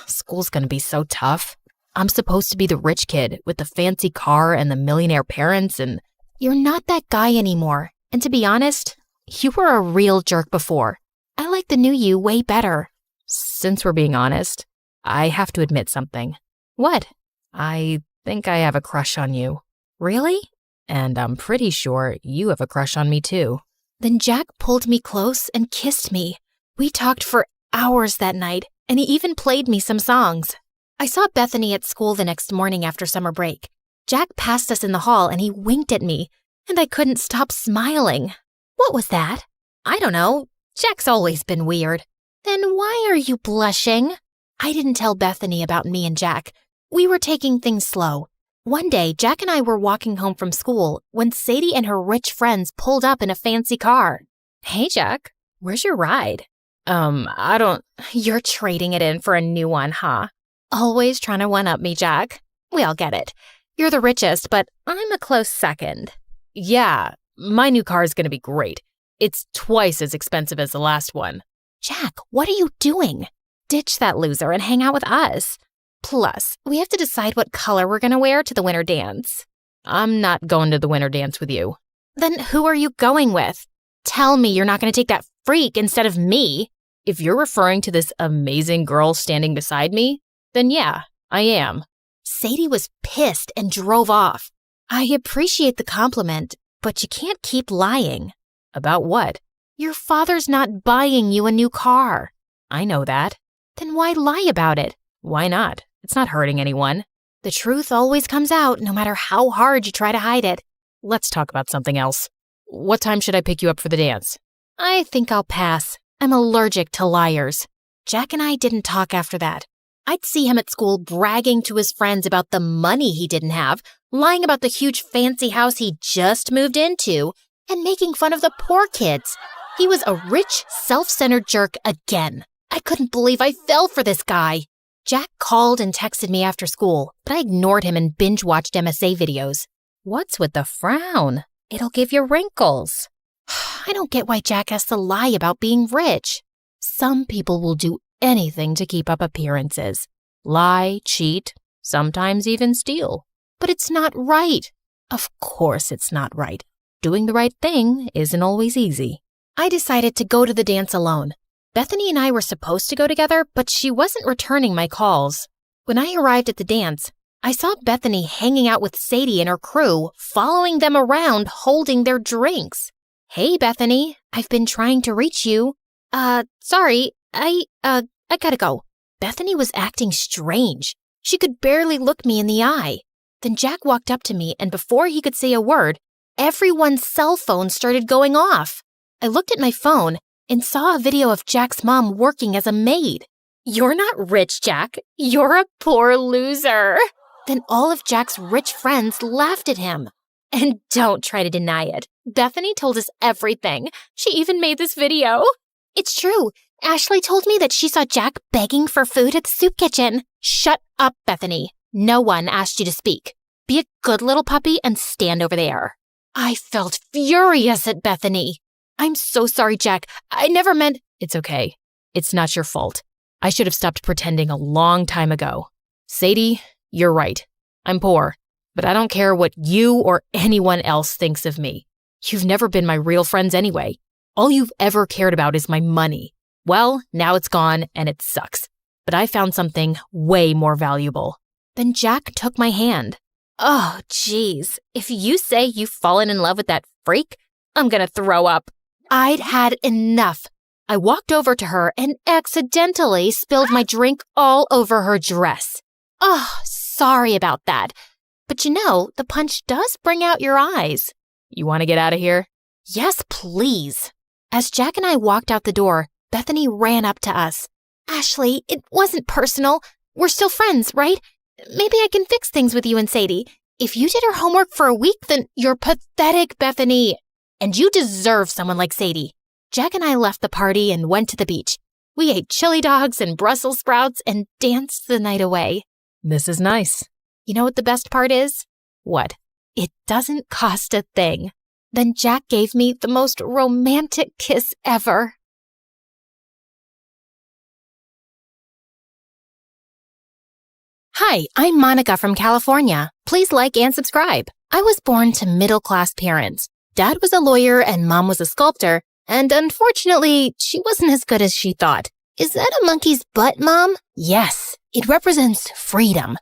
School's gonna be so tough. I'm supposed to be the rich kid with the fancy car and the millionaire parents, and you're not that guy anymore. And to be honest, you were a real jerk before. I like the new you way better. Since we're being honest, I have to admit something. What? I think I have a crush on you. Really? And I'm pretty sure you have a crush on me too. Then Jack pulled me close and kissed me. We talked for hours that night, and he even played me some songs. I saw Bethany at school the next morning after summer break. Jack passed us in the hall and he winked at me, and I couldn't stop smiling. What was that? I don't know. Jack's always been weird. Then why are you blushing? I didn't tell Bethany about me and Jack. We were taking things slow. One day, Jack and I were walking home from school when Sadie and her rich friends pulled up in a fancy car. Hey, Jack, where's your ride? You're trading it in for a new one, huh? Always trying to one-up me, Jack. We all get it. You're the richest, but I'm a close second. Yeah, my new car is going to be great. It's twice as expensive as the last one. Jack, what are you doing? Ditch that loser and hang out with us. Plus, we have to decide what color we're going to wear to the winter dance. I'm not going to the winter dance with you. Then who are you going with? Tell me you're not going to take that freak instead of me. If you're referring to this amazing girl standing beside me, then yeah, I am. Sadie was pissed and drove off. I appreciate the compliment, but you can't keep lying. About what? Your father's not buying you a new car. I know that. Then why lie about it? Why not? It's not hurting anyone. The truth always comes out, no matter how hard you try to hide it. Let's talk about something else. What time should I pick you up for the dance? I think I'll pass. I'm allergic to liars. Jack and I didn't talk after that. I'd see him at school bragging to his friends about the money he didn't have, lying about the huge fancy house he just moved into, and making fun of the poor kids. He was a rich, self-centered jerk again. I couldn't believe I fell for this guy. Jack called and texted me after school, but I ignored him and binge-watched MSA videos. What's with the frown? It'll give you wrinkles. I don't get why Jack has to lie about being rich. Some people will do anything to keep up appearances. Lie, cheat, sometimes even steal. But it's not right. Of course it's not right. Doing the right thing isn't always easy. I decided to go to the dance alone. Bethany and I were supposed to go together, but she wasn't returning my calls. When I arrived at the dance, I saw Bethany hanging out with Sadie and her crew, following them around, holding their drinks. Hey, Bethany, I've been trying to reach you. Sorry, I gotta go. Bethany was acting strange. She could barely look me in the eye. Then Jack walked up to me, and before he could say a word, everyone's cell phone started going off. I looked at my phone and saw a video of Jack's mom working as a maid. You're not rich, Jack. You're a poor loser. Then all of Jack's rich friends laughed at him. And don't try to deny it. Bethany told us everything. She even made this video. It's true. Ashley told me that she saw Jack begging for food at the soup kitchen. Shut up, Bethany. No one asked you to speak. Be a good little puppy and stand over there. I felt furious at Bethany. I'm so sorry, Jack. I never meant... It's okay. It's not your fault. I should have stopped pretending a long time ago. Sadie, you're right. I'm poor, but I don't care what you or anyone else thinks of me. You've never been my real friends anyway. All you've ever cared about is my money. Well, now it's gone and it sucks. But I found something way more valuable. Then Jack took my hand. Oh, geez. If you say you've fallen in love with that freak, I'm gonna throw up. I'd had enough. I walked over to her and accidentally spilled my drink all over her dress. Oh, sorry about that. But you know, the punch does bring out your eyes. You want to get out of here? Yes, please. As Jack and I walked out the door, Bethany ran up to us. Ashley, it wasn't personal. We're still friends, right? Maybe I can fix things with you and Sadie. If you did her homework for a week, then you're pathetic, Bethany. And you deserve someone like Sadie. Jack and I left the party and went to the beach. We ate chili dogs and Brussels sprouts and danced the night away. This is nice. You know what the best part is? What? It doesn't cost a thing. Then Jack gave me the most romantic kiss ever. Hi, I'm Monica from California. Please like and subscribe. I was born to middle-class parents. Dad was a lawyer and Mom was a sculptor, and unfortunately, she wasn't as good as she thought. Is that a monkey's butt, Mom? Yes, it represents freedom.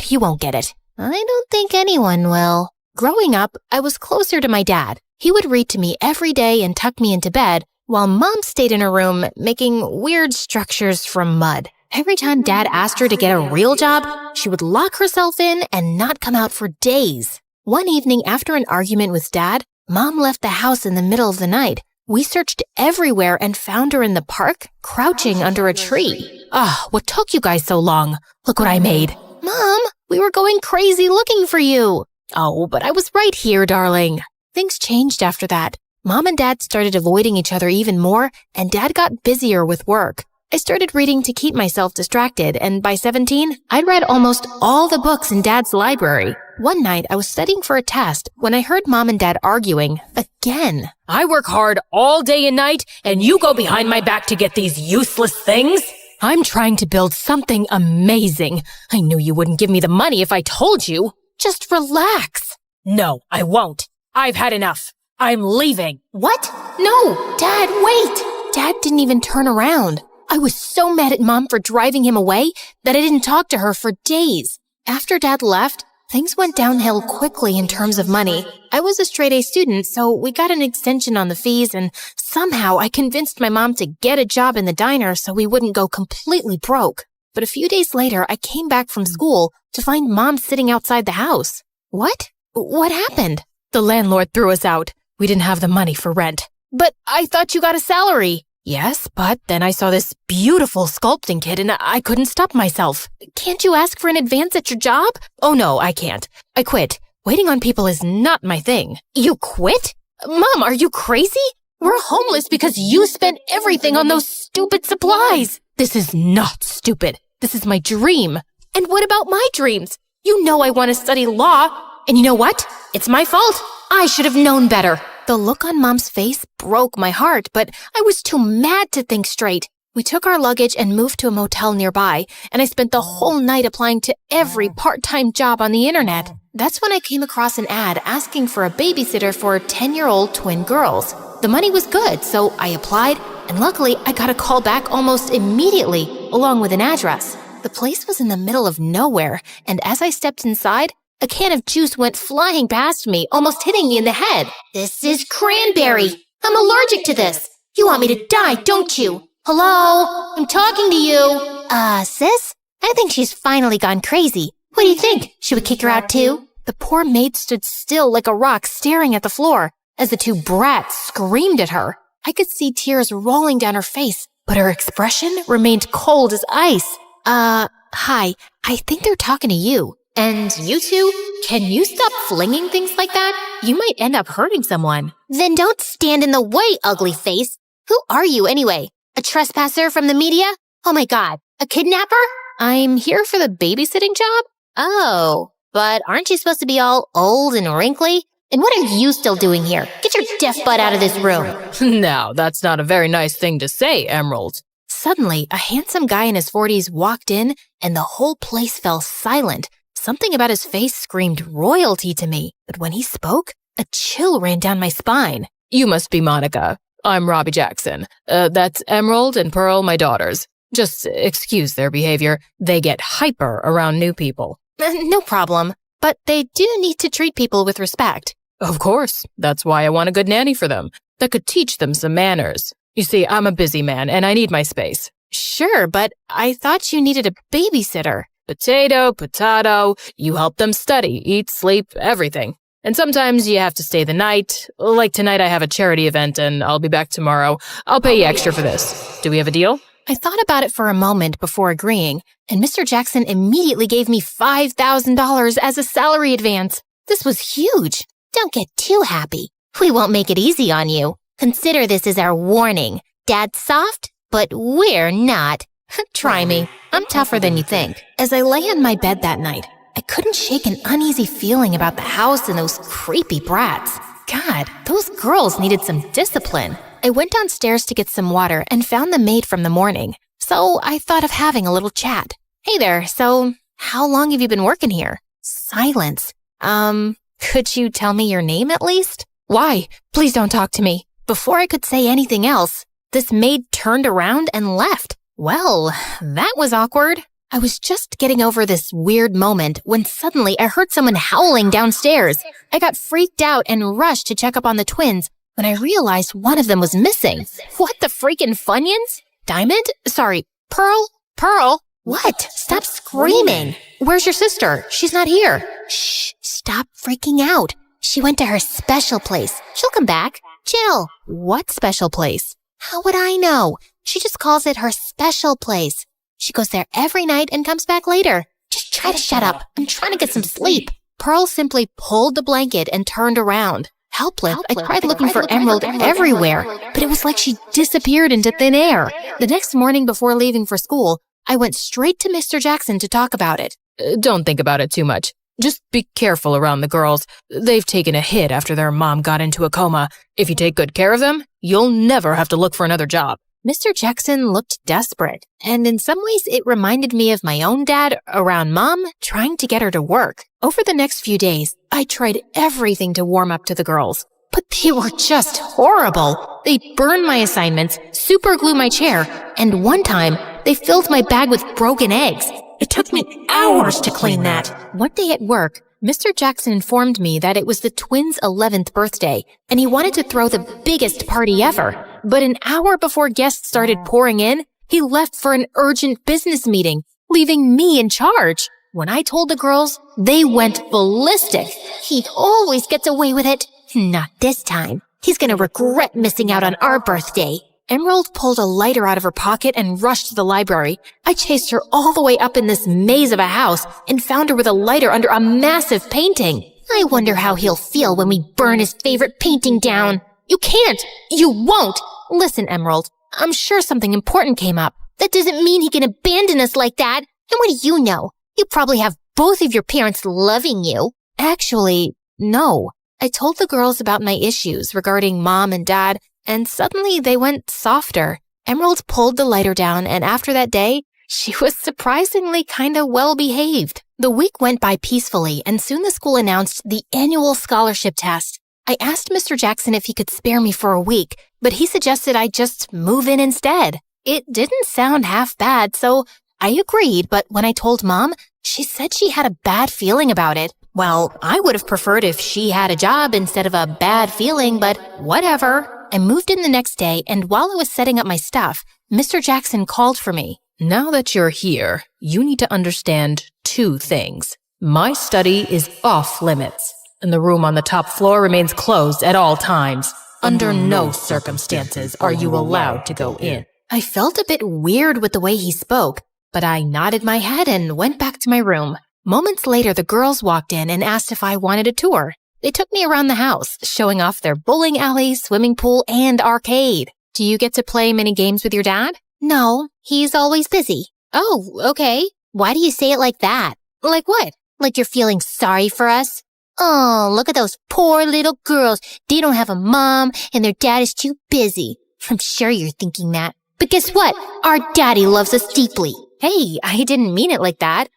You won't get it. I don't think anyone will. Growing up, I was closer to my dad. He would read to me every day and tuck me into bed, while Mom stayed in her room making weird structures from mud. Every time Dad asked her to get a real job, she would lock herself in and not come out for days. One evening after an argument with Dad, Mom left the house in the middle of the night. We searched everywhere and found her in the park, crouching under a tree. What took you guys so long? Look what I made. Mom, we were going crazy looking for you. Oh, but I was right here, darling. Things changed after that. Mom and Dad started avoiding each other even more, and Dad got busier with work. I started reading to keep myself distracted, and by 17, I'd read almost all the books in Dad's library. One night, I was studying for a test when I heard Mom and Dad arguing again. I work hard all day and night, and you go behind my back to get these useless things? I'm trying to build something amazing. I knew you wouldn't give me the money if I told you. Just relax. No, I won't. I've had enough. I'm leaving. What? No, Dad, wait. Dad didn't even turn around. I was so mad at Mom for driving him away that I didn't talk to her for days. After Dad left, things went downhill quickly in terms of money. I was a straight-A student, so we got an extension on the fees, and somehow I convinced my mom to get a job in the diner so we wouldn't go completely broke. But a few days later, I came back from school to find Mom sitting outside the house. What? What happened? The landlord threw us out. We didn't have the money for rent. But I thought you got a salary. Yes, but then I saw this beautiful sculpting kit and I couldn't stop myself. Can't you ask for an advance at your job? Oh no, I can't. I quit. Waiting on people is not my thing. You quit? Mom, are you crazy? We're homeless because you spent everything on those stupid supplies. This is not stupid. This is my dream. And what about my dreams? You know I want to study law. And you know what? It's my fault. I should have known better. The look on Mom's face broke my heart, but I was too mad to think straight. We took our luggage and moved to a motel nearby, and I spent the whole night applying to every part-time job on the internet. That's when I came across an ad asking for a babysitter for 10-year-old twin girls. The money was good, so I applied, and luckily I got a call back almost immediately, along with an address. The place was in the middle of nowhere, and as I stepped inside, a can of juice went flying past me, almost hitting me in the head. This is cranberry. I'm allergic to this. You want me to die, don't you? Hello? I'm talking to you. Sis? I think she's finally gone crazy. What do you think? Should we kick her out too? The poor maid stood still like a rock, staring at the floor, as the two brats screamed at her. I could see tears rolling down her face, but her expression remained cold as ice. Hi. I think they're talking to you. And you two, can you stop flinging things like that? You might end up hurting someone. Then don't stand in the way, ugly face. Who are you anyway? A trespasser from the media? Oh my God, a kidnapper? I'm here for the babysitting job? Oh, but aren't you supposed to be all old and wrinkly? And what are you still doing here? Get your deaf butt out of this room. Now, that's not a very nice thing to say, Emerald. Suddenly, a handsome guy in his 40s walked in, and the whole place fell silent. Something about his face screamed royalty to me, but when he spoke, a chill ran down my spine. You must be Monica. I'm Robbie Jackson. That's Emerald and Pearl, my daughters. Just excuse their behavior. They get hyper around new people. No problem, but they do need to treat people with respect. Of course. That's why I want a good nanny for them that could teach them some manners. You see, I'm a busy man and I need my space. Sure, but I thought you needed a babysitter. Potato, potato, you help them study, eat, sleep, everything. And sometimes you have to stay the night. Like tonight I have a charity event and I'll be back tomorrow. I'll pay you extra for this. Do we have a deal? I thought about it for a moment before agreeing, and Mr. Jackson immediately gave me $5,000 as a salary advance. This was huge. Don't get too happy. We won't make it easy on you. Consider this as our warning. Dad's soft, but we're not. Try me. I'm tougher than you think. As I lay on my bed that night, I couldn't shake an uneasy feeling about the house and those creepy brats. God, those girls needed some discipline. I went downstairs to get some water and found the maid from the morning. So I thought of having a little chat. Hey there, so how long have you been working here? Silence. Could you tell me your name at least? Why? Please don't talk to me. Before I could say anything else, this maid turned around and left. Well, that was awkward. I was just getting over this weird moment when suddenly I heard someone howling downstairs. I got freaked out and rushed to check up on the twins when I realized one of them was missing. What the freaking Funyuns? Diamond? Sorry, Pearl? Pearl? What? Stop screaming. Where's your sister? She's not here. Shh, stop freaking out. She went to her special place. She'll come back. Chill. What special place? How would I know? She just calls it her special place. She goes there every night and comes back later. Just try to shut up. I'm trying to get some sleep. Pearl simply pulled the blanket and turned around. Helpless, I tried looking for Emerald everywhere, but it was like she disappeared into thin air. The next morning before leaving for school, I went straight to Mr. Jackson to talk about it. Don't think about it too much. Just be careful around the girls. They've taken a hit after their mom got into a coma. If you take good care of them, you'll never have to look for another job. Mr. Jackson looked desperate, and in some ways it reminded me of my own dad around Mom trying to get her to work. Over the next few days, I tried everything to warm up to the girls, but they were just horrible. They burned my assignments, superglued my chair, and one time they filled my bag with broken eggs. It took me hours to clean that. One day at work, Mr. Jackson informed me that it was the twins' 11th birthday, and he wanted to throw the biggest party ever. But an hour before guests started pouring in, he left for an urgent business meeting, leaving me in charge. When I told the girls, they went ballistic. He always gets away with it. Not this time. He's gonna regret missing out on our birthday. Emerald pulled a lighter out of her pocket and rushed to the library. I chased her all the way up in this maze of a house and found her with a lighter under a massive painting. I wonder how he'll feel when we burn his favorite painting down. You can't! You won't! Listen, Emerald, I'm sure something important came up. That doesn't mean he can abandon us like that. And what do you know? You probably have both of your parents loving you. Actually, no. I told the girls about my issues regarding Mom and Dad, and suddenly they went softer. Emerald pulled the lighter down, and after that day, she was surprisingly kinda well-behaved. The week went by peacefully, and soon the school announced the annual scholarship test. I asked Mr. Jackson if he could spare me for a week, but he suggested I just move in instead. It didn't sound half bad, so I agreed, but when I told Mom, she said she had a bad feeling about it. Well, I would have preferred if she had a job instead of a bad feeling, but whatever. I moved in the next day, and while I was setting up my stuff, Mr. Jackson called for me. Now that you're here, you need to understand 2 things. My study is off limits, and the room on the top floor remains closed at all times. Under no circumstances are you allowed to go in. I felt a bit weird with the way he spoke, but I nodded my head and went back to my room. Moments later, the girls walked in and asked if I wanted a tour. They took me around the house, showing off their bowling alley, swimming pool, and arcade. Do you get to play many games with your dad? No, he's always busy. Oh, okay. Why do you say it like that? Like what? Like you're feeling sorry for us? Oh, look at those poor little girls. They don't have a mom, and their dad is too busy. I'm sure you're thinking that. But guess what? Our daddy loves us deeply. Hey, I didn't mean it like that.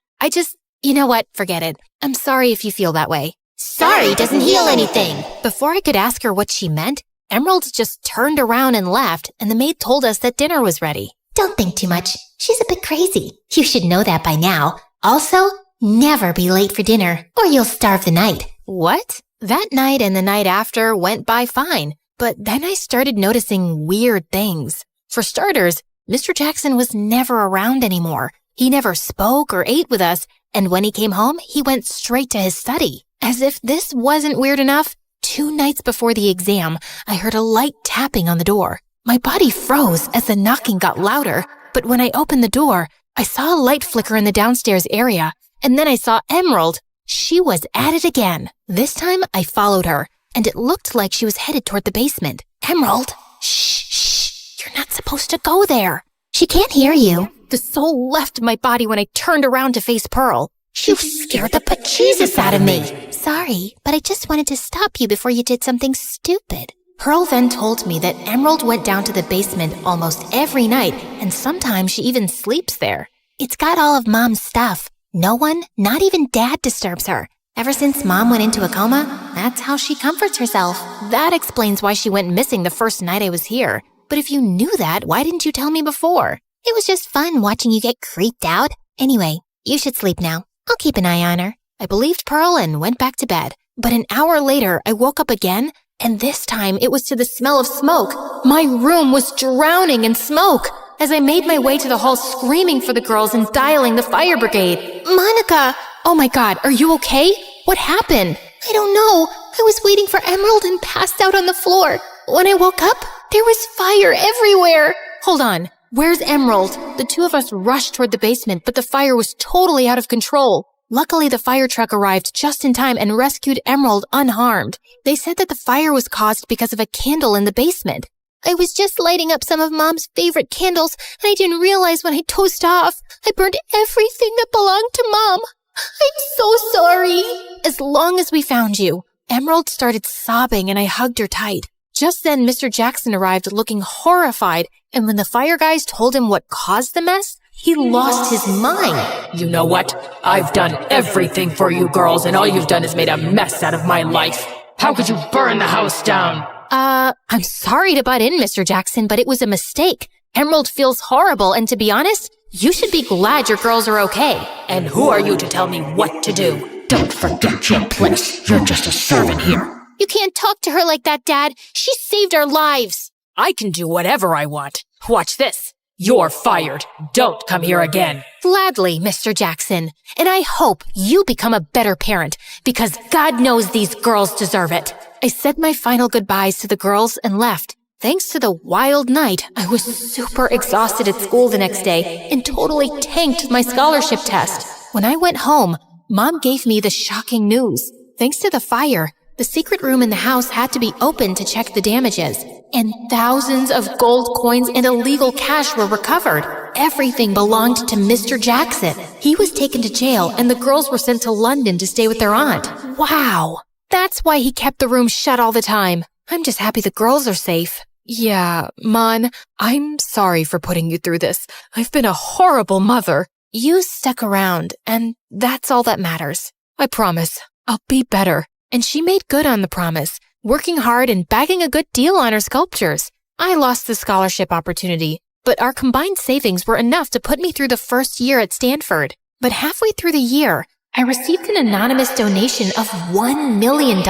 You know what? Forget it. I'm sorry if you feel that way. Sorry doesn't heal anything. Before I could ask her what she meant, Emerald just turned around and left, and the maid told us that dinner was ready. Don't think too much. She's a bit crazy. You should know that by now. Also, never be late for dinner, or you'll starve the night. What? That night and the night after went by fine, but then I started noticing weird things. For starters, Mr. Jackson was never around anymore. He never spoke or ate with us, and when he came home, he went straight to his study. As if this wasn't weird enough, 2 nights before the exam, I heard a light tapping on the door. My body froze as the knocking got louder, But when I opened the door, I saw a light flicker in the downstairs area, and then I saw Emerald. She was at it again. This time, I followed her, and it looked like she was headed toward the basement. Emerald, shh, you're not supposed to go there. She can't hear you. The soul left my body when I turned around to face Pearl. You scared the bejesus out of me. Sorry, but I just wanted to stop you before you did something stupid. Pearl then told me that Emerald went down to the basement almost every night, and sometimes she even sleeps there. It's got all of Mom's stuff. No one, not even Dad, disturbs her. Ever since Mom went into a coma, that's how she comforts herself. That explains why she went missing the first night I was here. But if you knew that, why didn't you tell me before? It was just fun watching you get creeped out. Anyway, you should sleep now. I'll keep an eye on her. I believed Pearl and went back to bed. But an hour later, I woke up again, and this time it was to the smell of smoke. My room was drowning in smoke. As I made my way to the hall screaming for the girls and dialing the fire brigade. Monica! Oh my God, are you okay? What happened? I don't know. I was waiting for Emerald and passed out on the floor. When I woke up, there was fire everywhere. Hold on. Where's Emerald? The two of us rushed toward the basement, but the fire was totally out of control. Luckily, the fire truck arrived just in time and rescued Emerald unharmed. They said that the fire was caused because of a candle in the basement. I was just lighting up some of Mom's favorite candles, and I didn't realize when I dozed off, I burned everything that belonged to Mom. I'm so sorry. As long as we found you. Emerald started sobbing, and I hugged her tight. Just then, Mr. Jackson arrived looking horrified, and when the fire guys told him what caused the mess, he lost his mind. You know what? I've done everything for you girls, and all you've done is made a mess out of my life. How could you burn the house down? I'm sorry to butt in, Mr. Jackson, but it was a mistake. Emerald feels horrible, and to be honest, you should be glad your girls are okay. And who are you to tell me what to do? Don't forget your place. You're just a servant here. You can't talk to her like that, Dad. She saved our lives. I can do whatever I want. Watch this. You're fired. Don't come here again. Gladly, Mr. Jackson. And I hope you become a better parent, because God knows these girls deserve it. I said my final goodbyes to the girls and left. Thanks to the wild night, I was super exhausted at school the next day and totally tanked my scholarship test. When I went home, Mom gave me the shocking news. Thanks to the fire, the secret room in the house had to be opened to check the damages, and thousands of gold coins and illegal cash were recovered. Everything belonged to Mr. Jackson. He was taken to jail, and the girls were sent to London to stay with their aunt. Wow! That's why he kept the room shut all the time. I'm just happy the girls are safe. Yeah, Mon, I'm sorry for putting you through this. I've been a horrible mother. You stuck around, and that's all that matters. I promise, I'll be better. And she made good on the promise, working hard and bagging a good deal on her sculptures. I lost the scholarship opportunity, but our combined savings were enough to put me through the first year at Stanford. But halfway through the year, I received an anonymous donation of $1 million.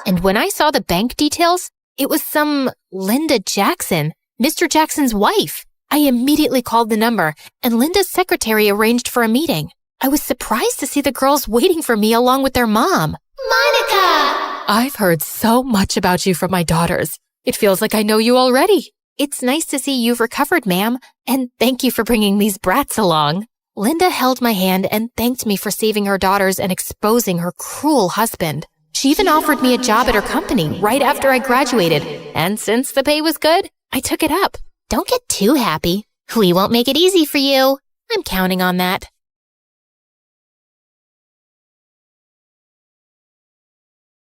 And when I saw the bank details, it was some Linda Jackson, Mr. Jackson's wife. I immediately called the number, and Linda's secretary arranged for a meeting. I was surprised to see the girls waiting for me along with their mom. Monica! I've heard so much about you from my daughters. It feels like I know you already. It's nice to see you've recovered, ma'am, and thank you for bringing these brats along. Linda held my hand and thanked me for saving her daughters and exposing her cruel husband. She even offered me a job at her company right after I graduated, and since the pay was good, I took it up. Don't get too happy. We won't make it easy for you. I'm counting on that.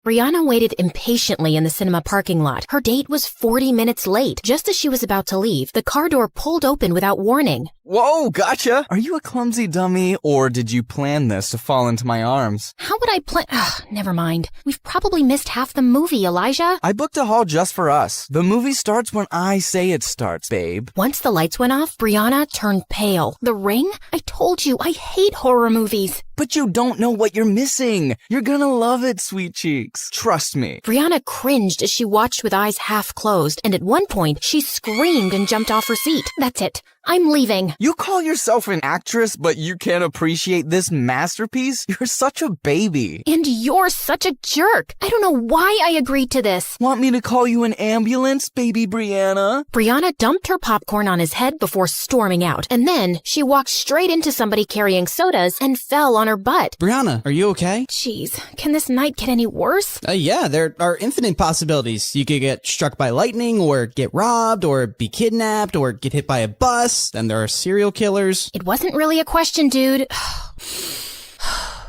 Brianna waited impatiently in the cinema parking lot. Her date was 40 minutes late. Just as she was about to leave, the car door pulled open without warning. Whoa, gotcha! Are you a clumsy dummy, or did you plan this to fall into my arms? How would I plan? Never mind. We've probably missed half the movie, Elijah. I booked a hall just for us. The movie starts when I say it starts, babe. Once the lights went off, Brianna turned pale. The Ring? I told you, I hate horror movies. But you don't know what you're missing. You're gonna love it, sweet cheeks. Trust me. Brianna cringed as she watched with eyes half closed, and at one point, she screamed and jumped off her seat. That's it. I'm leaving. You call yourself an actress, but you can't appreciate this masterpiece? You're such a baby. And you're such a jerk. I don't know why I agreed to this. Want me to call you an ambulance, baby Brianna? Brianna dumped her popcorn on his head before storming out, and then she walked straight into somebody carrying sodas and fell on her butt. Brianna, are you okay? Jeez, can this night get any worse? Yeah, there are infinite possibilities. You could get struck by lightning, or get robbed, or be kidnapped, or get hit by a bus. Then there are serial killers. It wasn't really a question, dude.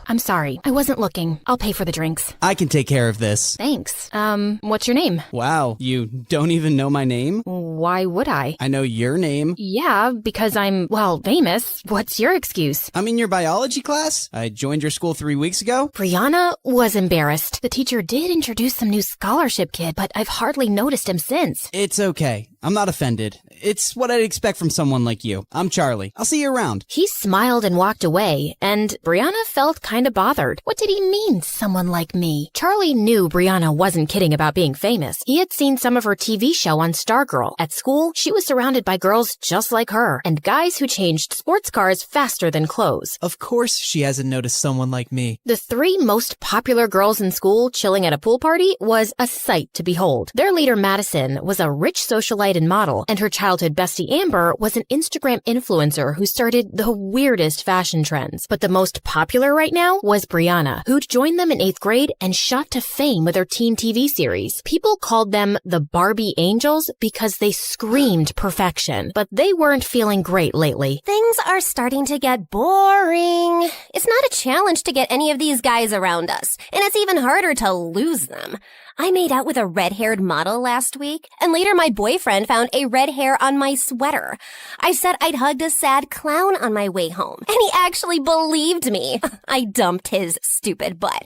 I'm sorry. I wasn't looking. I'll pay for the drinks. I can take care of this. Thanks. What's your name? Wow, you don't even know my name? Why would I? I know your name. Yeah, because I'm, famous. What's your excuse? I'm in your biology class. I joined your school 3 weeks ago. Brianna was embarrassed. The teacher did introduce some new scholarship kid, but I've hardly noticed him since. It's okay. I'm not offended. It's what I'd expect from someone like you. I'm Charlie. I'll see you around. He smiled and walked away, and Brianna felt kind of bothered. What did he mean, someone like me? Charlie knew Brianna wasn't kidding about being famous. He had seen some of her TV show on Stargirl. At school, she was surrounded by girls just like her, and guys who changed sports cars faster than clothes. Of course she hasn't noticed someone like me. The 3 most popular girls in school chilling at a pool party was a sight to behold. Their leader, Madison, was a rich socialite and model, and her childhood bestie, Amber, was an Instagram influencer who started the weirdest fashion trends. But the most popular right now was Brianna, who'd joined them in 8th grade and shot to fame with her teen TV series. People called them the Barbie Angels because they screamed perfection, but they weren't feeling great lately. Things are starting to get boring. It's not a challenge to get any of these guys around us, and it's even harder to lose them. I made out with a red-haired model last week, and later my boyfriend found a red hair on my sweater. I said I'd hugged a sad clown on my way home, and he actually believed me. I dumped his stupid butt.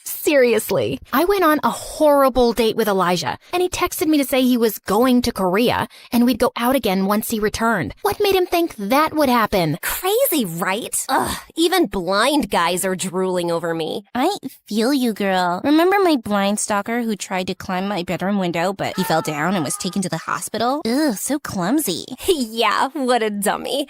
Seriously. I went on a horrible date with Elijah, and he texted me to say he was going to Korea, and we'd go out again once he returned. What made him think that would happen? Crazy, right? Ugh, even blind guys are drooling over me. I feel you, girl. Remember my blind stalker who tried to climb my bedroom window, but he fell down and was taken to the hospital? Ugh, so clumsy. Yeah, what a dummy.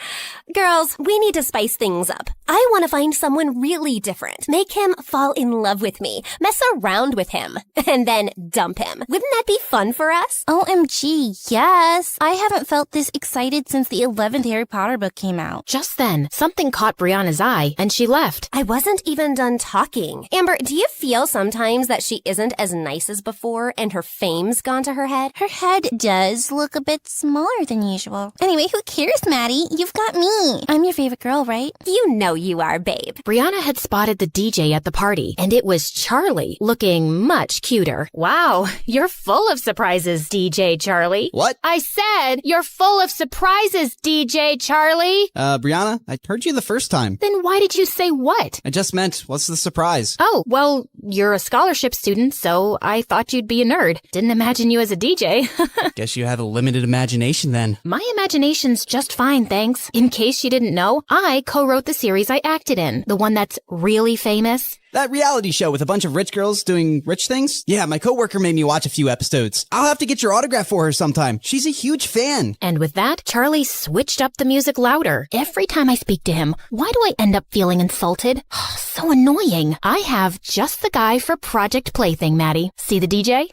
Girls, we need to spice things up. I want to find someone really different. Make him fall in love with me, mess around with him, and then dump him. Wouldn't that be fun for us? OMG, yes. I haven't felt this excited since the 11th Harry Potter book came out. Just then, something caught Brianna's eye, and she left. I wasn't even done talking. Amber, do you feel sometimes that she isn't as nice as before and her fame's gone to her head? Her head does look a bit smaller than usual. Anyway, who cares, Maddie? You've got me. I'm your favorite girl, right? You know you are, babe. Brianna had spotted the DJ at the party, and it was Charlie, looking much cuter. Wow, you're full of surprises, DJ Charlie. What? I said, you're full of surprises, DJ Charlie. Brianna, I heard you the first time. Then why did you say what? I just meant, what's the surprise? Oh, well, you're a scholarship student, so I thought you'd be a nerd. Didn't imagine you as a DJ. Guess you have a limited imagination then. My imagination's just fine, thanks. In case you didn't know, I co-wrote the series I acted in, the one that's really famous. That reality show with a bunch of rich girls doing rich things? Yeah, my coworker made me watch a few episodes. I'll have to get your autograph for her sometime. She's a huge fan. And with that, Charlie switched up the music louder. Every time I speak to him, why do I end up feeling insulted? So annoying. I have just the guy for Project Plaything, Maddie. See the DJ?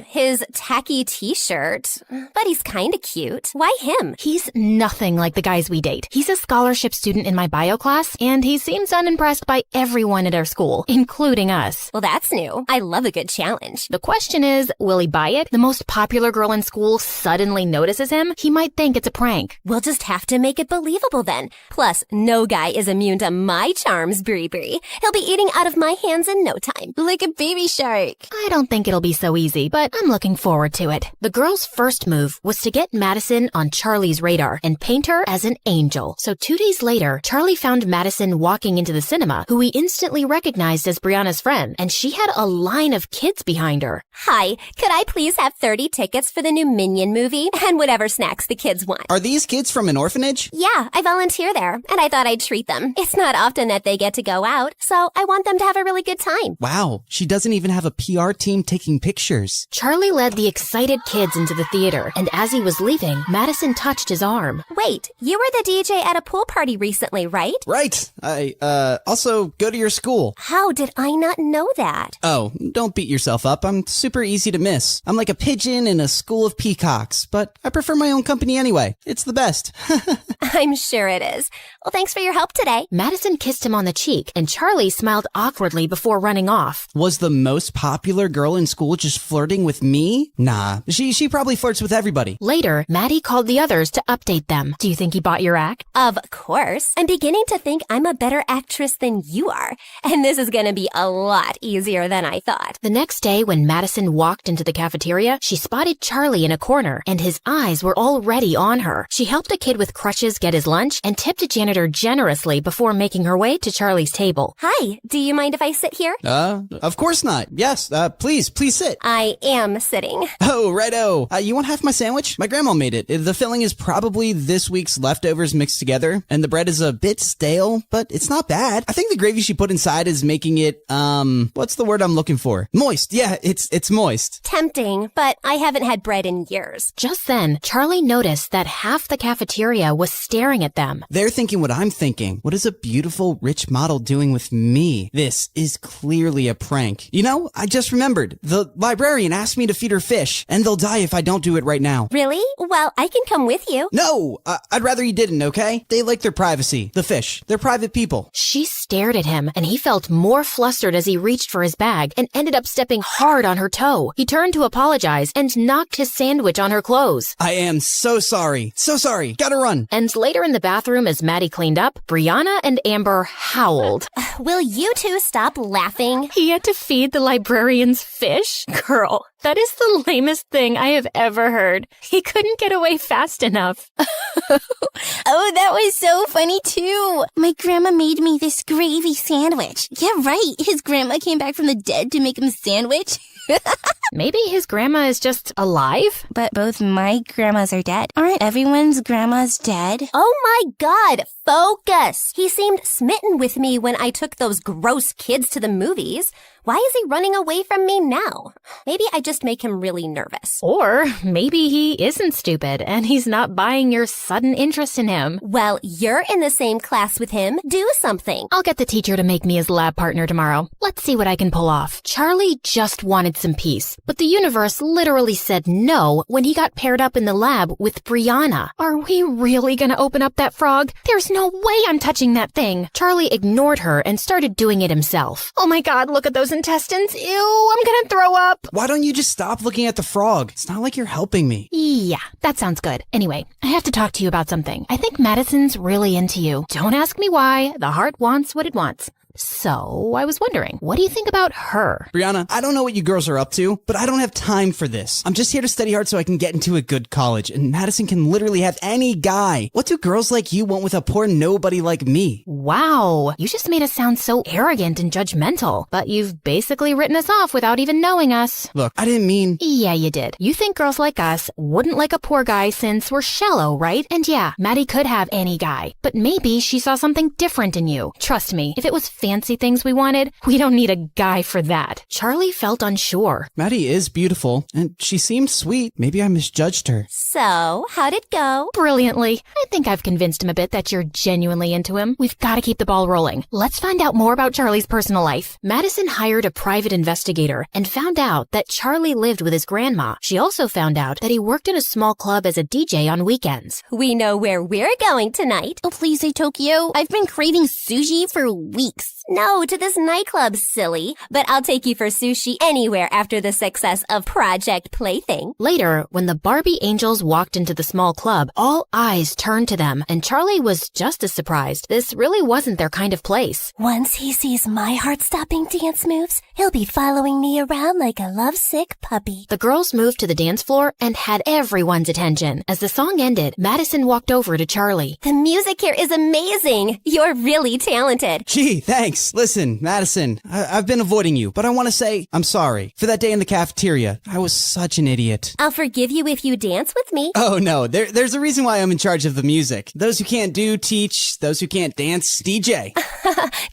His tacky t-shirt. But he's kinda cute. Why him? He's nothing like the guys we date. He's a scholarship student in my bio class, and he seems unimpressed by everyone at our school, including us. Well, that's new. I love a good challenge. The question is, will he buy it? The most popular girl in school suddenly notices him? He might think it's a prank. We'll just have to make it believable then. Plus, no guy is immune to my charms, Brie Brie. He'll be eating out of my hands in no time. Like a baby shark. I don't think it'll be so easy, but I'm looking forward to it. The girl's first move was to get Madison on Charlie's radar and paint her as an angel. So 2 days later, Charlie found Madison walking into the cinema, who he instantly recognized recognized as Brianna's friend, and she had a line of kids behind her. Hi, could I please have 30 tickets for the new Minion movie and whatever snacks the kids want? Are these kids from an orphanage? Yeah, I volunteer there, and I thought I'd treat them. It's not often that they get to go out, so I want them to have a really good time. Wow, she doesn't even have a PR team taking pictures. Charlie led the excited kids into the theater, and as he was leaving, Madison touched his arm. Wait, you were the DJ at a pool party recently, right? Right. I also go to your school. How did I not know that? Oh, don't beat yourself up. I'm super easy to miss. I'm like a pigeon in a school of peacocks, but I prefer my own company anyway. It's the best. I'm sure it is. Well, thanks for your help today. Madison kissed him on the cheek, and Charlie smiled awkwardly before running off. Was the most popular girl in school just flirting with me? Nah, she probably flirts with everybody. Later, Maddie called the others to update them. Do you think he bought your act? Of course. I'm beginning to think I'm a better actress than you are, and this is going to be a lot easier than I thought. The next day, when Madison walked into the cafeteria, she spotted Charlie in a corner, and his eyes were already on her. She helped a kid with crutches get his lunch and tipped a janitor generously before making her way to Charlie's table. Hi, do you mind if I sit here? Of course not. Yes, please sit. I am sitting. Oh, righto. You want half my sandwich? My grandma made it. The filling is probably this week's leftovers mixed together, and the bread is a bit stale, but it's not bad. I think the gravy she put inside is making it, what's the word I'm looking for? Moist. Yeah, it's moist. Tempting, but I haven't had bread in years. Just then, Charlie noticed that half the cafeteria was staring at them. They're thinking what I'm thinking. What is a beautiful, rich model doing with me? This is clearly a prank. You know, I just remembered. The librarian asked me to feed her fish, and they'll die if I don't do it right now. Really? Well, I can come with you. No, I'd rather you didn't, okay? They like their privacy. The fish. They're private people. She stared at him, and he felt more flustered as he reached for his bag and ended up stepping hard on her toe. He turned to apologize and knocked his sandwich on her clothes. I am so sorry. So sorry. Gotta run. And later in the bathroom, as Maddie cleaned up, Brianna and Amber howled. Will you two stop laughing? He had to feed the librarian's fish? Girl, that is the lamest thing I have ever heard. He couldn't get away fast enough. Oh, that was so funny too. My grandma made me this gravy sandwich. Yeah, right. His grandma came back from the dead to make him a sandwich. Maybe his grandma is just alive? But both my grandmas are dead. Aren't everyone's grandmas dead? Oh my God, focus! He seemed smitten with me when I took those gross kids to the movies. Why is he running away from me now? Maybe I just make him really nervous. Or maybe he isn't stupid and he's not buying your sudden interest in him. Well, you're in the same class with him. Do something. I'll get the teacher to make me his lab partner tomorrow. Let's see what I can pull off. Charlie just wanted some peace, but the universe literally said no when he got paired up in the lab with Brianna. Are we really gonna open up that frog? There's no way I'm touching that thing. Charlie ignored her and started doing it himself. Oh my God, look at those intestines. Ew, I'm gonna throw up. Why don't you just stop looking at the frog? It's not like you're helping me. Yeah, that sounds good. Anyway, I have to talk to you about something. I think Madison's really into you. Don't ask me why. The heart wants what it wants. So, I was wondering, what do you think about her? Brianna, I don't know what you girls are up to, but I don't have time for this. I'm just here to study hard so I can get into a good college, and Madison can literally have any guy. What do girls like you want with a poor nobody like me? Wow, you just made us sound so arrogant and judgmental, but you've basically written us off without even knowing us. Look, I didn't mean... Yeah, you did. You think girls like us wouldn't like a poor guy since we're shallow, right? And yeah, Maddie could have any guy, but maybe she saw something different in you. Trust me, if it was fancy things we wanted, we don't need a guy for that. Charlie felt unsure. Maddie is beautiful, and she seemed sweet. Maybe I misjudged her. So, how'd it go? Brilliantly. I think I've convinced him a bit that you're genuinely into him. We've got to keep the ball rolling. Let's find out more about Charlie's personal life. Madison hired a private investigator and found out that Charlie lived with his grandma. She also found out that he worked in a small club as a DJ on weekends. We know where we're going tonight. Oh, please say Tokyo. I've been craving sushi for weeks. No, to this nightclub, silly. But I'll take you for sushi anywhere after the success of Project Plaything. Later, when the Barbie angels walked into the small club, all eyes turned to them, and Charlie was just as surprised. This really wasn't their kind of place. Once he sees my heart-stopping dance moves, he'll be following me around like a lovesick puppy. The girls moved to the dance floor and had everyone's attention. As the song ended, Madison walked over to Charlie. The music here is amazing. You're really talented. Gee, thanks. Thanks. Listen, Madison, I've been avoiding you, but I want to say I'm sorry. For that day in the cafeteria, I was such an idiot. I'll forgive you if you dance with me. Oh no, there's a reason why I'm in charge of the music. Those who can't do, teach. Those who can't dance, DJ.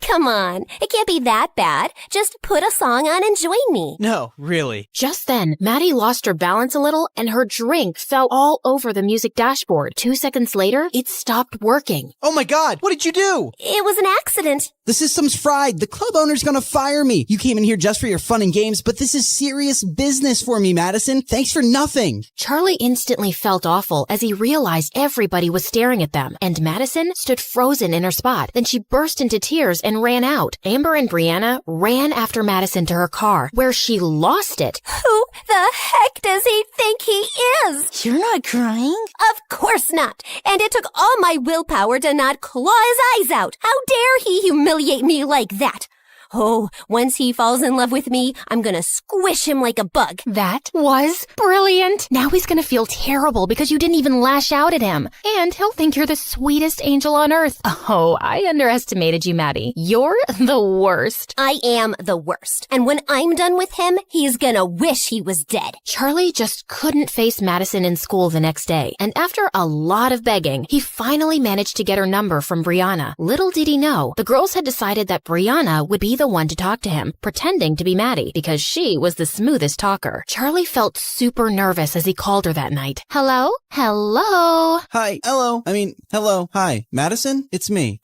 Come on. It can't be that bad. Just put a song on and join me. No, really. Just then, Maddie lost her balance a little and her drink fell all over the music dashboard. 2 seconds later, it stopped working. Oh my God, what did you do? It was an accident. The system's fried. The club owner's gonna fire me. You came in here just for your fun and games, but this is serious business for me, Madison. Thanks for nothing. Charlie instantly felt awful as he realized everybody was staring at them, and Madison stood frozen in her spot. Then she burst into tears and ran out. Amber and Brianna ran after Madison to her car, where she lost it. Who the heck does he think he is? You're not crying? Of course not. And it took all my willpower to not claw his eyes out. How dare he humiliate me like that? Oh, once he falls in love with me, I'm gonna squish him like a bug. That was brilliant. Now he's gonna feel terrible because you didn't even lash out at him. And he'll think you're the sweetest angel on earth. Oh, I underestimated you, Maddie. You're the worst. I am the worst. And when I'm done with him, he's gonna wish he was dead. Charlie just couldn't face Madison in school the next day. And after a lot of begging, he finally managed to get her number from Brianna. Little did he know, the girls had decided that Brianna would be the one to talk to him, pretending to be Maddie, because she was the smoothest talker. Charlie felt super nervous as he called her that night. Hello? Hello? Hi. Hello. Hello. Hi. Madison? It's me.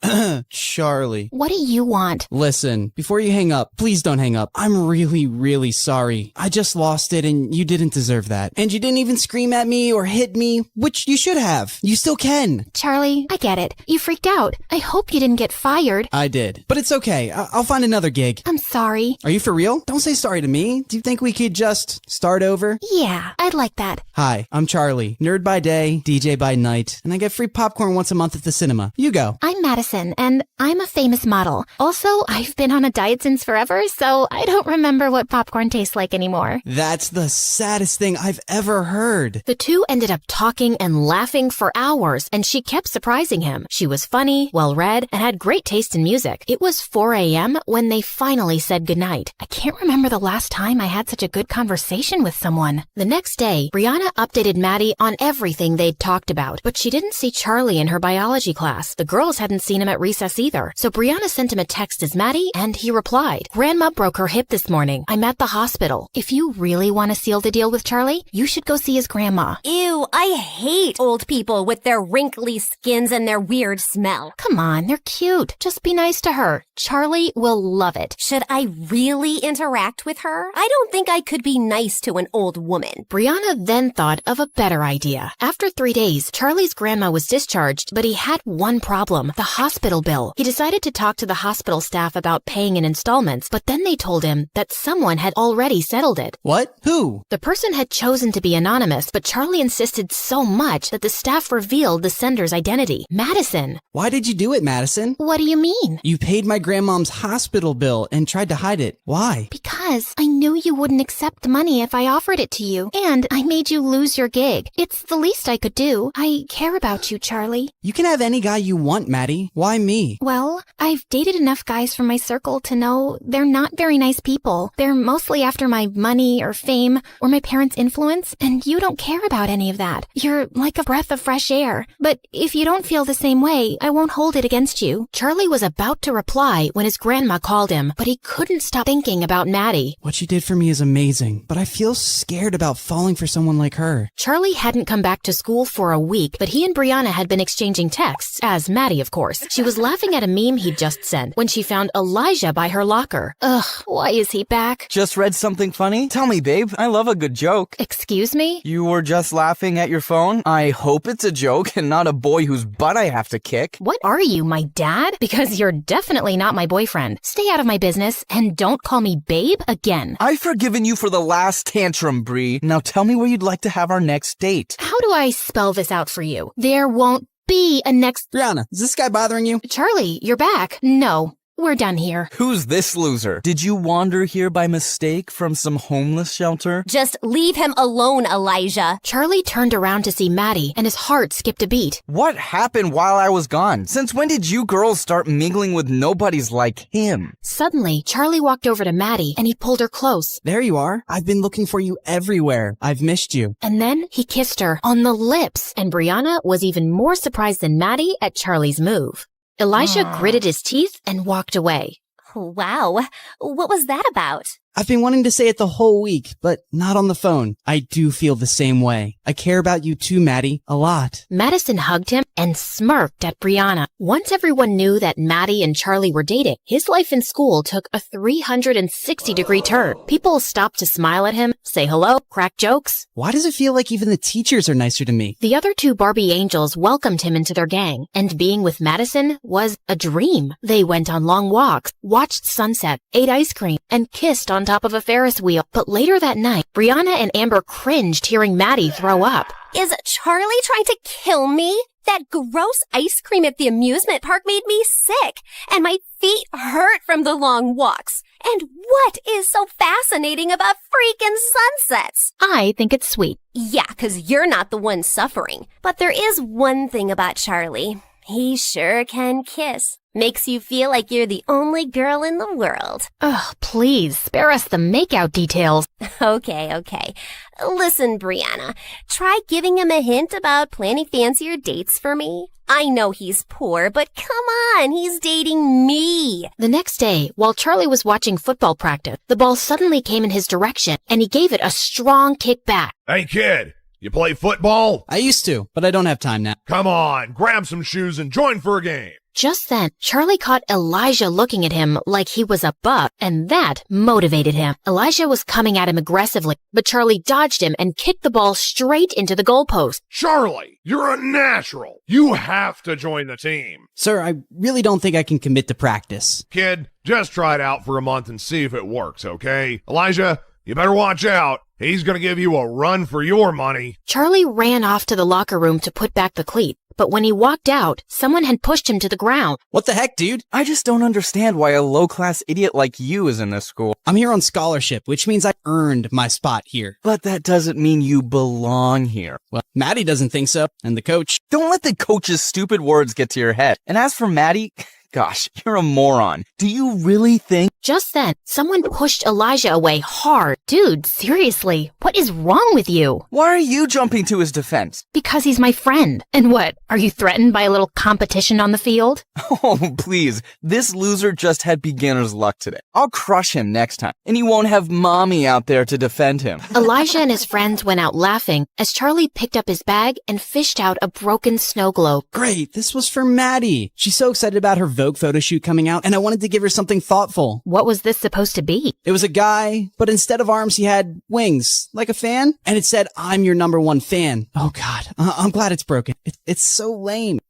Charlie. What do you want? Listen, before you hang up, please don't hang up. I'm really, really sorry. I just lost it and you didn't deserve that. And you didn't even scream at me or hit me, which you should have. You still can. Charlie, I get it. You freaked out. I hope you didn't get fired. I did. But it's okay. I'll find another gig. I'm sorry. Are you for real? Don't say sorry to me. Do you think we could just start over? Yeah, I'd like that. Hi, I'm Charlie. Nerd by day, DJ by night, and I get free popcorn once a month at the cinema. You go. I'm Madison, and I'm a famous model. Also, I've been on a diet since forever, so I don't remember what popcorn tastes like anymore. That's the saddest thing I've ever heard. The two ended up talking and laughing for hours, and she kept surprising him. She was funny, well-read, and had great taste in music. It was 4 a.m. when they finally said goodnight. I can't remember the last time I had such a good conversation with someone. The next day, Brianna updated Maddie on everything they'd talked about, but she didn't see Charlie in her biology class. The girls hadn't seen him at recess either. So Brianna sent him a text as Maddie, and he replied, Grandma broke her hip this morning. I'm at the hospital. If you really want to seal the deal with Charlie, you should go see his grandma. Ew, I hate old people with their wrinkly skins and their weird smell. Come on, they're cute. Just be nice to her. Charlie will love it. Should I really interact with her? I don't think I could be nice to an old woman. Brianna then thought of a better idea. After 3 days, Charlie's grandma was discharged, but he had one problem, the hospital bill. He decided to talk to the hospital staff about paying in installments, but then they told him that someone had already settled it. What? Who? The person had chosen to be anonymous, but Charlie insisted so much that the staff revealed the sender's identity. Madison. Why did you do it, Madison? What do you mean? You paid my grandmom's hospital bill and tried to hide it. Why? Because I knew you wouldn't accept money if I offered it to you, and I made you lose your gig. It's the least I could do. I care about you, Charlie. You can have any guy you want, Maddie. Why me? Well, I've dated enough guys from my circle to know they're not very nice people. They're mostly after my money or fame or my parents' influence, and you don't care about any of that. You're like a breath of fresh air. But if you don't feel the same way, I won't hold it against you. Charlie was about to reply when his grandma called him, but he couldn't stop thinking about Maddie. What you did for me is amazing, but I feel scared about falling for someone like her. Charlie hadn't come back to school for a week, but he and Brianna had been exchanging texts, as Maddie, of course. She was laughing at a meme he'd just sent when she found Elijah by her locker. Ugh, why is he back? Just read something funny? Tell me, babe. I love a good joke. Excuse me? You were just laughing at your phone? I hope it's a joke and not a boy whose butt I have to kick. What are you, my dad? Because you're definitely not my boyfriend. Stay out of my business and don't call me babe again. I've forgiven you for the last tantrum, Bree. Now tell me where you'd like to have our next date. How do I spell this out for you? There won't be a next... Brianna, is this guy bothering you? Charlie, you're back. No. we're done here. Who's this loser? Did you wander here by mistake from some homeless shelter? Just leave him alone, Elijah. Charlie turned around to see Maddie, and his heart skipped a beat. What happened while I was gone? Since when did you girls start mingling with nobodies like him? Suddenly, Charlie walked over to Maddie, and he pulled her close. There you are. I've been looking for you everywhere. I've missed you. And then he kissed her on the lips, and Brianna was even more surprised than Maddie at Charlie's move. Elijah gritted his teeth and walked away. Wow. What was that about? I've been wanting to say it the whole week, but not on the phone. I do feel the same way. I care about you too, Maddie, a lot. Madison hugged him and smirked at Brianna. Once everyone knew that Maddie and Charlie were dating, his life in school took a 360-degree turn. People stopped to smile at him, say hello, crack jokes. Why does it feel like even the teachers are nicer to me? The other two Barbie angels welcomed him into their gang, and being with Madison was a dream. They went on long walks, watched sunset, ate ice cream, and kissed on top of a Ferris wheel. But later that night, Brianna and Amber cringed hearing Maddie throw up. Is Charlie trying to kill me? That gross ice cream at the amusement park made me sick, and my feet hurt from the long walks. And what is so fascinating about freaking sunsets? I think it's sweet. Yeah, 'cause you're not the one suffering. But there is one thing about Charlie. He sure can kiss. Makes you feel like you're the only girl in the world. Ugh, please, spare us the makeout details. Okay. Listen, Brianna, try giving him a hint about planning fancier dates for me. I know he's poor, but come on, he's dating me. The next day, while Charlie was watching football practice, the ball suddenly came in his direction, and he gave it a strong kick back. Hey, kid. You play football? I used to, but I don't have time now. Come on, grab some shoes and join for a game. Just then, Charlie caught Elijah looking at him like he was a buck, and that motivated him. Elijah was coming at him aggressively, but Charlie dodged him and kicked the ball straight into the goalpost. Charlie, you're a natural. You have to join the team. Sir, I really don't think I can commit to practice. Kid, just try it out for a month and see if it works, okay? Elijah, you better watch out. He's gonna give you a run for your money. Charlie ran off to the locker room to put back the cleat, but when he walked out, someone had pushed him to the ground. What the heck, dude? I just don't understand why a low-class idiot like you is in this school. I'm here on scholarship, which means I earned my spot here. But that doesn't mean you belong here. Well, Maddie doesn't think so, and the coach. Don't let the coach's stupid words get to your head. And as for Maddie, gosh, you're a moron. Do you really think? Just then, someone pushed Elijah away hard. Dude, seriously, what is wrong with you? Why are you jumping to his defense? Because he's my friend. And what, are you threatened by a little competition on the field? Oh, please. This loser just had beginner's luck today. I'll crush him next time, and he won't have mommy out there to defend him. Elijah and his friends went out laughing as Charlie picked up his bag and fished out a broken snow globe. Great, this was for Maddie. She's so excited about her Vogue photo shoot coming out, and I wanted to give her something thoughtful. What was this supposed to be? It was a guy, but instead of arms, he had wings, like a fan. And it said, "I'm your #1 fan." Oh God, I'm glad it's broken. It's so lame.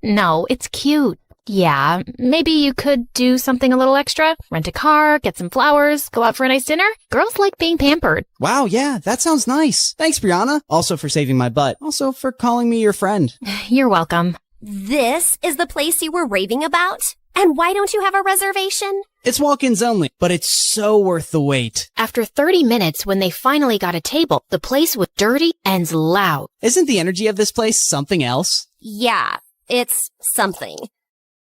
No, it's cute. Yeah, maybe you could do something a little extra. Rent a car, get some flowers, go out for a nice dinner. Girls like being pampered. Wow, yeah, that sounds nice. Thanks, Brianna. Also for saving my butt. Also for calling me your friend. You're welcome. This is the place you were raving about? And why don't you have a reservation? It's walk-ins only, but it's so worth the wait. After 30 minutes, when they finally got a table, the place was dirty and loud. Isn't the energy of this place something else? Yeah, it's something.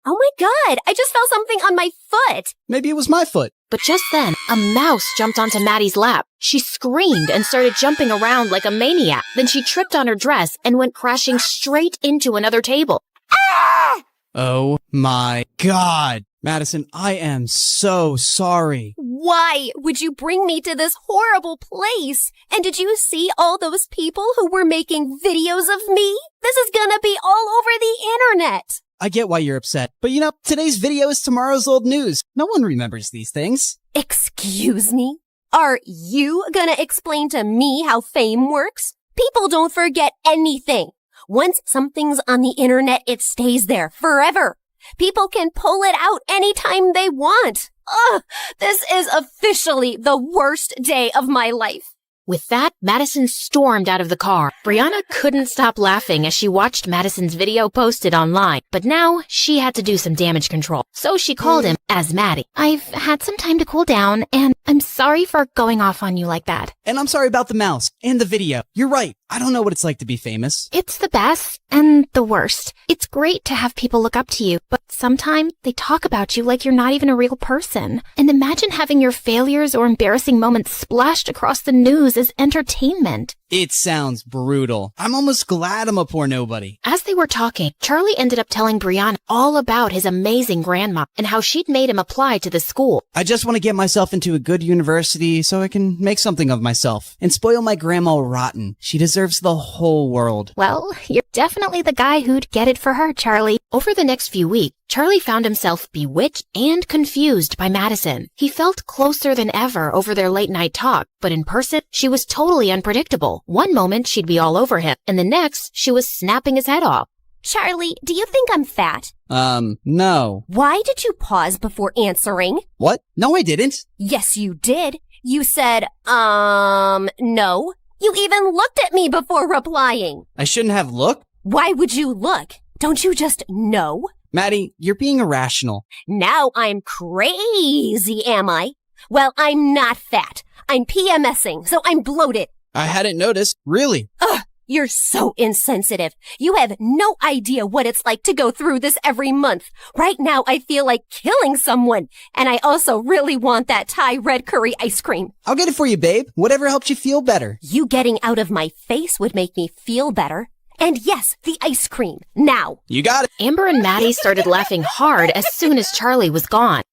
Oh my God, I just felt something on my foot. Maybe it was my foot. But just then, a mouse jumped onto Maddie's lap. She screamed and started jumping around like a maniac. Then she tripped on her dress and went crashing straight into another table. Ah! Oh my God. Madison, I am so sorry. Why would you bring me to this horrible place? And did you see all those people who were making videos of me? This is gonna be all over the internet. I get why you're upset, but you know, today's video is tomorrow's old news. No one remembers these things. Excuse me? Are you gonna explain to me how fame works? People don't forget anything. Once something's on the internet, it stays there forever. People can pull it out anytime they want. Ugh, this is officially the worst day of my life. With that, Madison stormed out of the car. Brianna couldn't stop laughing as she watched Madison's video posted online, but now she had to do some damage control. So she called him as Maddie. I've had some time to cool down, and I'm sorry for going off on you like that. And I'm sorry about the mouse and the video. You're right. I don't know what it's like to be famous. It's the best and the worst. It's great to have people look up to you, but sometimes they talk about you like you're not even a real person. And imagine having your failures or embarrassing moments splashed across the news as entertainment. It sounds brutal. I'm almost glad I'm a poor nobody. As they were talking, Charlie ended up telling Brianna all about his amazing grandma and how she'd made him apply to the school. I just want to get myself into a good university so I can make something of myself and spoil my grandma rotten. She deserves the whole world. Well, you're definitely the guy who'd get it for her, Charlie. Over the next few weeks, Charlie found himself bewitched and confused by Madison. He felt closer than ever over their late-night talk, but in person, she was totally unpredictable. One moment, she'd be all over him, and the next, she was snapping his head off. Charlie, do you think I'm fat? No. Why did you pause before answering? What? No, I didn't. Yes, you did. You said, no. You even looked at me before replying. I shouldn't have looked? Why would you look? Don't you just know? Maddie, you're being irrational. Now I'm crazy, am I? Well, I'm not fat. I'm PMSing, so I'm bloated. I hadn't noticed. Really? Ugh, you're so insensitive. You have no idea what it's like to go through this every month. Right now, I feel like killing someone. And I also really want that Thai red curry ice cream. I'll get it for you, babe. Whatever helps you feel better. You getting out of my face would make me feel better. And yes, the ice cream. Now. You got it. Amber and Maddie started laughing hard as soon as Charlie was gone.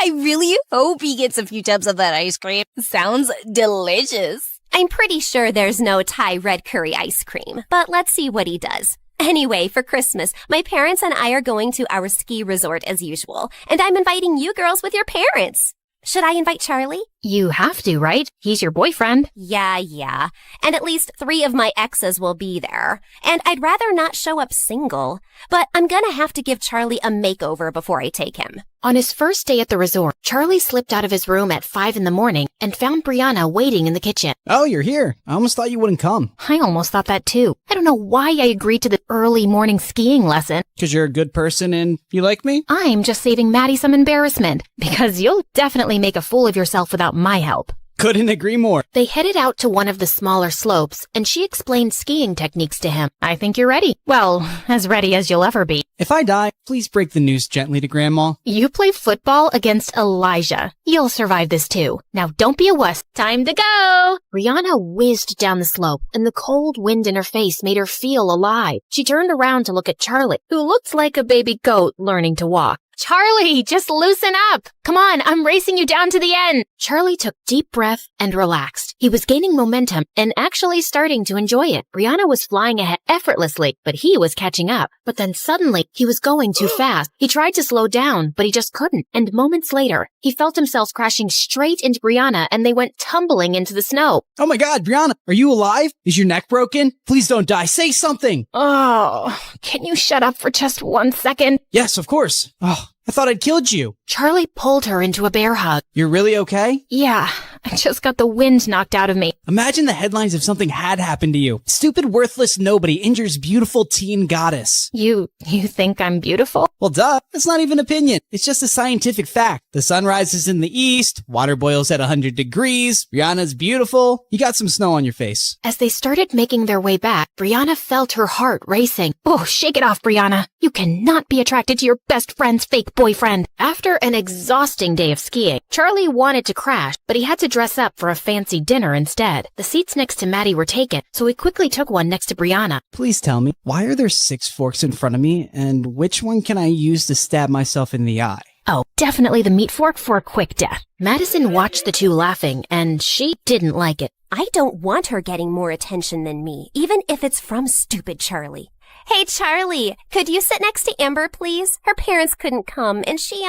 I really hope he gets a few tubs of that ice cream. Sounds delicious. I'm pretty sure there's no Thai red curry ice cream, but let's see what he does. Anyway, for Christmas, my parents and I are going to our ski resort as usual, and I'm inviting you girls with your parents. Should I invite Charlie? You have to, right? He's your boyfriend. Yeah. And at least 3 of my exes will be there. And I'd rather not show up single, but I'm gonna have to give Charlie a makeover before I take him. On his first day at the resort, Charlie slipped out of his room at 5 a.m. and found Brianna waiting in the kitchen. Oh, you're here. I almost thought you wouldn't come. I almost thought that too. I don't know why I agreed to the early morning skiing lesson. 'Cause you're a good person and you like me? I'm just saving Maddie some embarrassment, because you'll definitely make a fool of yourself without my help. Couldn't agree more. They headed out to one of the smaller slopes, and she explained skiing techniques to him. I think you're ready. Well, as ready as you'll ever be. If I die, please break the news gently to Grandma. You play football against Elijah. You'll survive this too. Now don't be a wuss. Time to go! Brianna whizzed down the slope, and the cold wind in her face made her feel alive. She turned around to look at Charlie, who looked like a baby goat learning to walk. Charlie, just loosen up. Come on, I'm racing you down to the end. Charlie took deep breath and relaxed. He was gaining momentum and actually starting to enjoy it. Brianna was flying ahead effortlessly, but he was catching up. But then suddenly, he was going too fast. He tried to slow down, but he just couldn't. And moments later, he felt himself crashing straight into Brianna and they went tumbling into the snow. Oh my God, Brianna, are you alive? Is your neck broken? Please don't die. Say something. Oh, can you shut up for just 1 second? Yes, of course. Oh, I thought I'd killed you. Charlie pulled her into a bear hug. You're really okay? Yeah, I just got the wind knocked out of me. Imagine the headlines if something had happened to you. Stupid, worthless nobody injures beautiful teen goddess. You think I'm beautiful? Well, duh. That's not even opinion. It's just a scientific fact. The sun rises in the east. Water boils at 100 degrees. Brianna's beautiful. You got some snow on your face. As they started making their way back, Brianna felt her heart racing. Oh, shake it off, Brianna. You cannot be attracted to your best friend's fake boyfriend. After an exhausting day of skiing, Charlie wanted to crash, but he had to dress up for a fancy dinner instead. The seats next to Maddie were taken, so he quickly took one next to Brianna. Please tell me, why are there 6 forks in front of me, and which one can I use to stab myself in the eye? Oh, definitely the meat fork for a quick death. Madison watched the two laughing, and she didn't like it. I don't want her getting more attention than me, even if it's from stupid Charlie. Hey, Charlie, could you sit next to Amber, please? Her parents couldn't come, and she,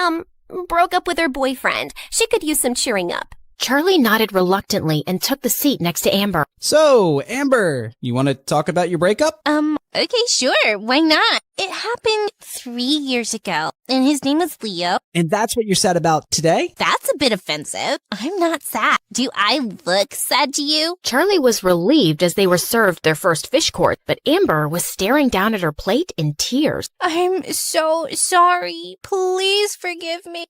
broke up with her boyfriend. She could use some cheering up. Charlie nodded reluctantly and took the seat next to Amber. So, Amber, you want to talk about your breakup? Okay, sure. Why not? It happened 3 years ago, and his name was Leo. And that's what you're sad about today? That's a bit offensive. I'm not sad. Do I look sad to you? Charlie was relieved as they were served their first fish course, but Amber was staring down at her plate in tears. I'm so sorry. Please forgive me.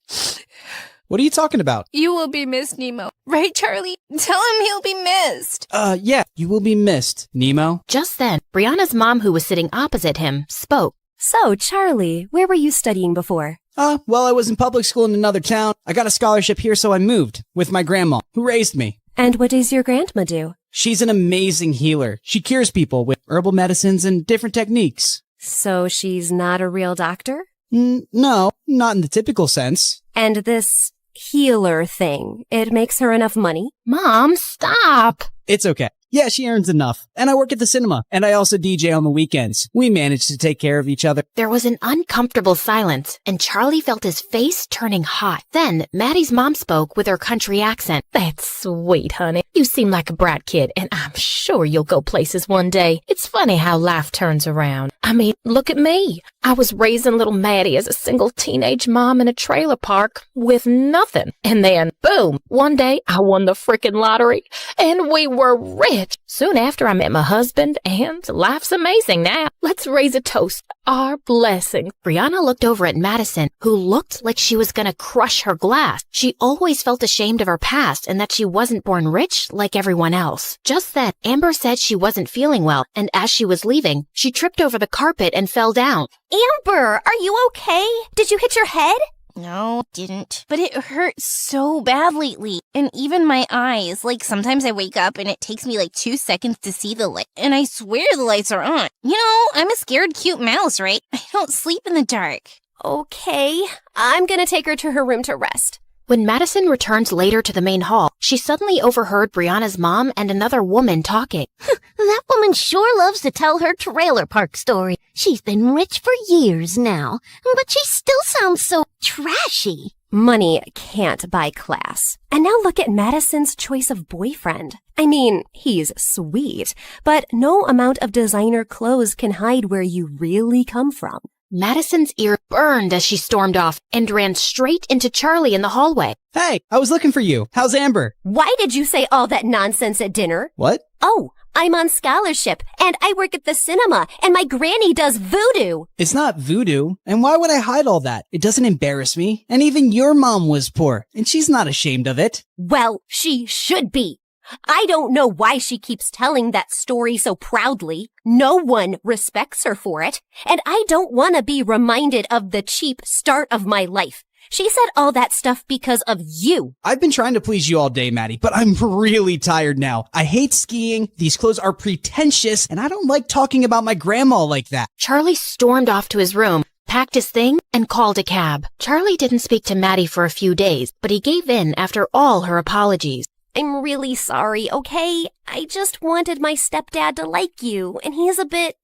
What are you talking about? You will be missed, Nemo. Right, Charlie? Tell him he'll be missed. Yeah, you will be missed, Nemo. Just then, Brianna's mom, who was sitting opposite him, spoke. So, Charlie, where were you studying before? Well, I was in public school in another town. I got a scholarship here, so I moved with my grandma, who raised me. And what does your grandma do? She's an amazing healer. She cures people with herbal medicines and different techniques. So she's not a real doctor? No, not in the typical sense. And this healer thing, it makes her enough money? Mom, stop! It's okay. Yeah, she earns enough. And I work at the cinema. And I also DJ on the weekends. We manage to take care of each other. There was an uncomfortable silence, and Charlie felt his face turning hot. Then, Maddie's mom spoke with her country accent. That's sweet, honey. You seem like a brat kid, and I'm sure you'll go places one day. It's funny how life turns around. I mean, look at me. I was raising little Maddie as a single teenage mom in a trailer park with nothing. And then, boom, one day I won the frickin' lottery, and we were rich. Soon after, I met my husband, and life's amazing now. Let's raise a toast. Our blessings. Brianna looked over at Madison, who looked like she was gonna crush her glass. She always felt ashamed of her past and that she wasn't born rich like everyone else. Just then, Amber said she wasn't feeling well, and as she was leaving, she tripped over the carpet and fell down. Amber, are you okay? Did you hit your head? No, didn't. But it hurts so bad lately. And even my eyes. Like, sometimes I wake up and it takes me like 2 seconds to see the light. And I swear the lights are on. You know, I'm a scared cute mouse, right? I don't sleep in the dark. Okay, I'm gonna take her to her room to rest. When Madison returned later to the main hall, she suddenly overheard Brianna's mom and another woman talking. That woman sure loves to tell her trailer park story. She's been rich for years now, but she still sounds so trashy. Money can't buy class. And now look at Madison's choice of boyfriend. I mean, he's sweet, but no amount of designer clothes can hide where you really come from. Madison's ear burned as she stormed off and ran straight into Charlie in the hallway. Hey, I was looking for you. How's Amber? Why did you say all that nonsense at dinner? What? Oh, I'm on scholarship, and I work at the cinema, and my granny does voodoo. It's not voodoo. And why would I hide all that? It doesn't embarrass me. And even your mom was poor, and she's not ashamed of it. Well, she should be. I don't know why she keeps telling that story so proudly. No one respects her for it, and I don't want to be reminded of the cheap start of my life. She said all that stuff because of you. I've been trying to please you all day, Maddie, but I'm really tired now. I hate skiing, these clothes are pretentious, and I don't like talking about my grandma like that. Charlie stormed off to his room, packed his thing, and called a cab. Charlie didn't speak to Maddie for a few days, but he gave in after all her apologies. I'm really sorry, okay? I just wanted my stepdad to like you, and he's a bit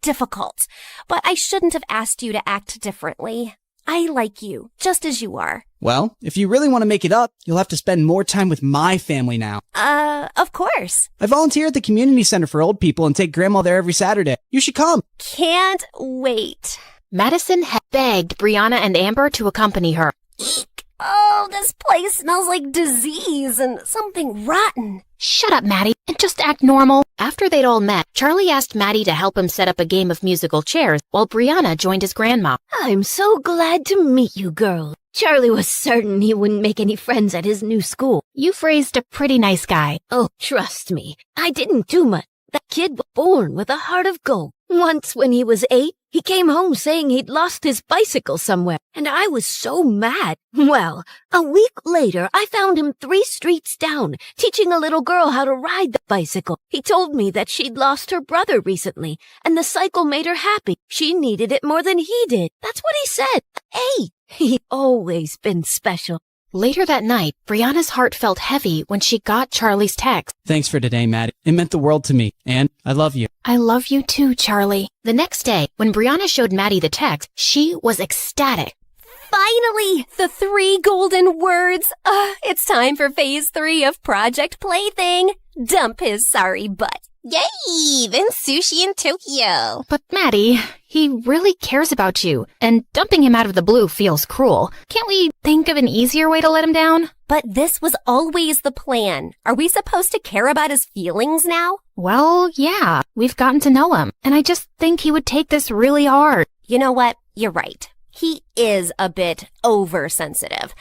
difficult. But I shouldn't have asked you to act differently. I like you, just as you are. Well, if you really want to make it up, you'll have to spend more time with my family now. Of course. I volunteer at the community center for old people and take Grandma there every Saturday. You should come. Can't wait. Madison had begged Brianna and Amber to accompany her. Eek. Oh, this place smells like disease and something rotten. Shut up, Maddie, and just act normal. After they'd all met, Charlie asked Maddie to help him set up a game of musical chairs while Brianna joined his grandma. I'm so glad to meet you, girl. Charlie was certain he wouldn't make any friends at his new school. You've raised a pretty nice guy. Oh, trust me, I didn't do much. That kid was born with a heart of gold. Once when he was 8, he came home saying he'd lost his bicycle somewhere, and I was so mad. Well, a week later, I found him 3 streets down, teaching a little girl how to ride the bicycle. He told me that she'd lost her brother recently, and the cycle made her happy. She needed it more than he did. That's what he said. Hey, he's always been special. Later that night, Brianna's heart felt heavy when she got Charlie's text. Thanks for today, Maddie. It meant the world to me, and I love you. I love you too, Charlie. The next day, when Brianna showed Maddie the text, she was ecstatic. Finally! The 3 golden words! It's time for phase 3 of Project Plaything. Dump his sorry butt. Yay! Then sushi in Tokyo. But Maddie, he really cares about you, and dumping him out of the blue feels cruel. Can't we think of an easier way to let him down? But this was always the plan. Are we supposed to care about his feelings now? Well, yeah, we've gotten to know him, and I just think he would take this really hard. You know what? You're right. He is a bit oversensitive.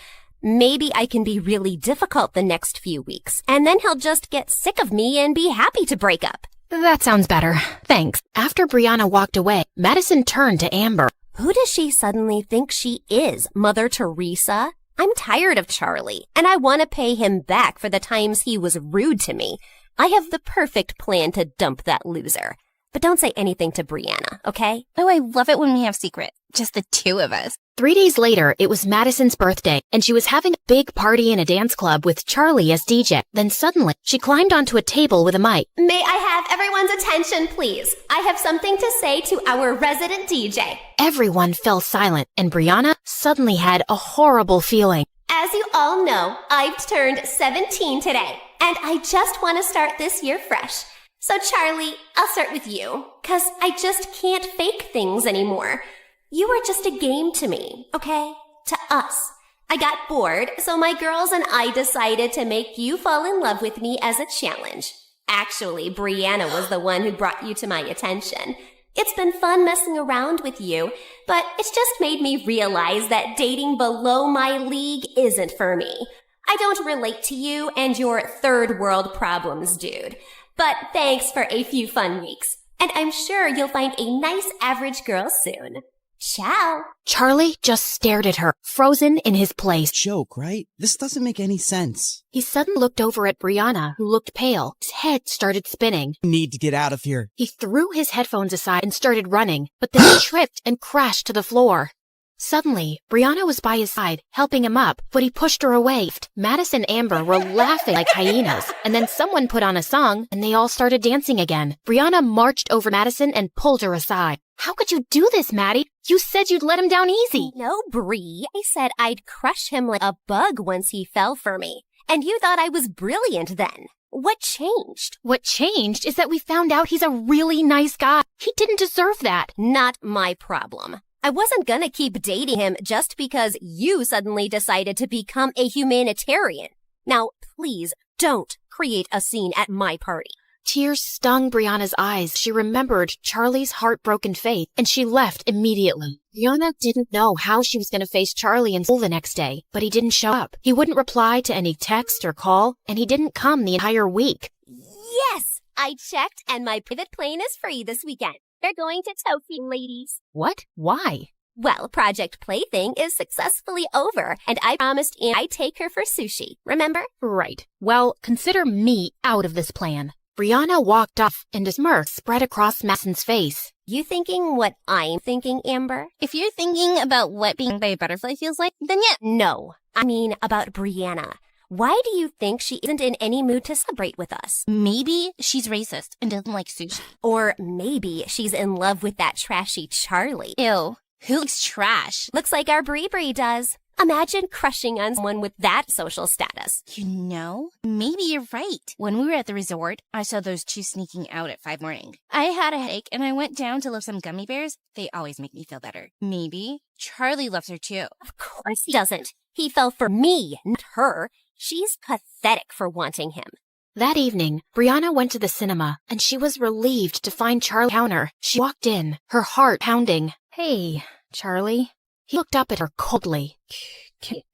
Maybe I can be really difficult the next few weeks, and then he'll just get sick of me and be happy to break up. That sounds better. Thanks. After Brianna walked away, Madison turned to Amber. Who does she suddenly think she is, Mother Teresa? I'm tired of Charlie, and I want to pay him back for the times he was rude to me. I have the perfect plan to dump that loser. But don't say anything to Brianna, okay? Oh, I love it when we have secrets. Just the 2 of us. 3 days later, it was Madison's birthday, and she was having a big party in a dance club with Charlie as DJ. Then suddenly, she climbed onto a table with a mic. May I have everyone's attention, please? I have something to say to our resident DJ. Everyone fell silent, and Brianna suddenly had a horrible feeling. As you all know, I've turned 17 today, and I just want to start this year fresh. So Charlie, I'll start with you, 'cause I just can't fake things anymore. You are just a game to me, okay? To us. I got bored, so my girls and I decided to make you fall in love with me as a challenge. Actually, Brianna was the one who brought you to my attention. It's been fun messing around with you, but it's just made me realize that dating below my league isn't for me. I don't relate to you and your third world problems, dude. But thanks for a few fun weeks. And I'm sure you'll find a nice average girl soon. Ciao. Charlie just stared at her, frozen in his place. Joke, right? This doesn't make any sense. He suddenly looked over at Brianna, who looked pale. His head started spinning. Need to get out of here. He threw his headphones aside and started running, but then he tripped and crashed to the floor. Suddenly, Brianna was by his side, helping him up, but he pushed her away. Madison and Amber were laughing like hyenas, and then someone put on a song, and they all started dancing again. Brianna marched over Madison and pulled her aside. How could you do this, Maddie? You said you'd let him down easy. No, Bree. I said I'd crush him like a bug once he fell for me. And you thought I was brilliant then. What changed? What changed is that we found out he's a really nice guy. He didn't deserve that. Not my problem. I wasn't gonna keep dating him just because you suddenly decided to become a humanitarian. Now, please don't create a scene at my party. Tears stung Brianna's eyes. She remembered Charlie's heartbroken face, and she left immediately. Brianna didn't know how she was going to face Charlie in school the next day, but he didn't show up. He wouldn't reply to any text or call, and he didn't come the entire week. Yes, I checked, and my private plane is free this weekend. They're going to Tokyo, ladies. What? Why? Well, Project Plaything is successfully over, and I promised Anne I'd take her for sushi, remember? Right. Well, consider me out of this plan. Brianna walked off, and a smirk spread across Madison's face. You thinking what I'm thinking, Amber? If you're thinking about what being by a butterfly feels like, then yeah. No, I mean about Brianna. Why do you think she isn't in any mood to celebrate with us? Maybe she's racist and doesn't like sushi. Or maybe she's in love with that trashy Charlie. Ew. Who likes trash? Looks like our Bree does. Imagine crushing on someone with that social status. You know, maybe you're right. When we were at the resort, I saw those 2 sneaking out at 5 a.m. I had a headache and I went down to lift some gummy bears. They always make me feel better. Maybe Charlie loves her too. Of course he doesn't. He fell for me, not her. She's pathetic for wanting him. That evening, Brianna went to the cinema, and she was relieved to find Charlie counter. She walked in, her heart pounding. Hey, Charlie. He looked up at her coldly.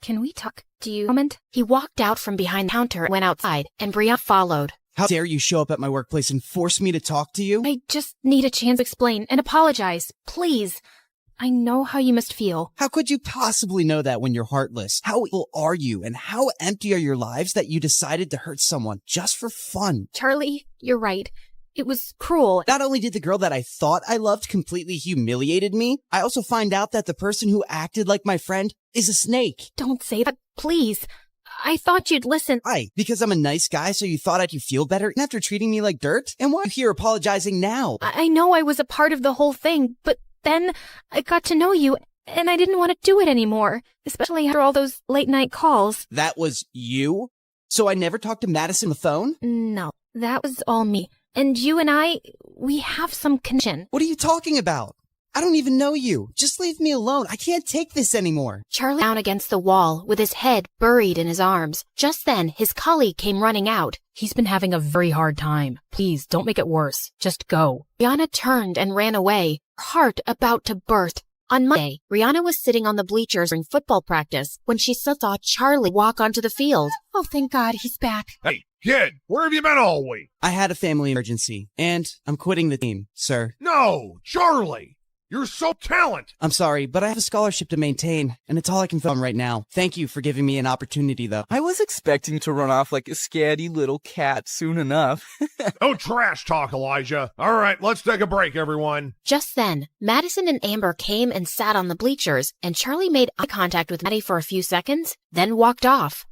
Can we talk? Do you moment? He walked out from behind the counter and went outside, and Brianna followed. How dare you show up at my workplace and force me to talk to you? I just need a chance to explain and apologize. Please. I know how you must feel. How could you possibly know that when you're heartless? How evil are you, and how empty are your lives that you decided to hurt someone just for fun? Charlie, you're right. It was cruel. Not only did the girl that I thought I loved completely humiliated me, I also find out that the person who acted like my friend is a snake. Don't say that, please. I thought you'd listen. Why? Because I'm a nice guy, so you thought I'd feel better after treating me like dirt? And why are you here apologizing now? I know I was a part of the whole thing, but then I got to know you, and I didn't want to do it anymore, especially after all those late-night calls. That was you? So I never talked to Madison on the phone? No, that was all me. And you and I, we have some connection. What are you talking about? I don't even know you. Just leave me alone. I can't take this anymore. Charlie down against the wall with his head buried in his arms. Just then, his colleague came running out. He's been having a very hard time. Please, don't make it worse. Just go. Brianna turned and ran away, her heart about to burst. On Monday, Brianna was sitting on the bleachers during football practice when she saw Charlie walk onto the field. Oh, thank God, he's back. Hey, kid, where have you been all week? I had a family emergency, and I'm quitting the team, sir. No, Charlie! You're so talented! I'm sorry, but I have a scholarship to maintain, and it's all I can film right now. Thank you for giving me an opportunity, though. I was expecting to run off like a scatty little cat soon enough. No trash talk, Elijah. All right, let's take a break, everyone. Just then, Madison and Amber came and sat on the bleachers, and Charlie made eye contact with Maddie for a few seconds, then walked off.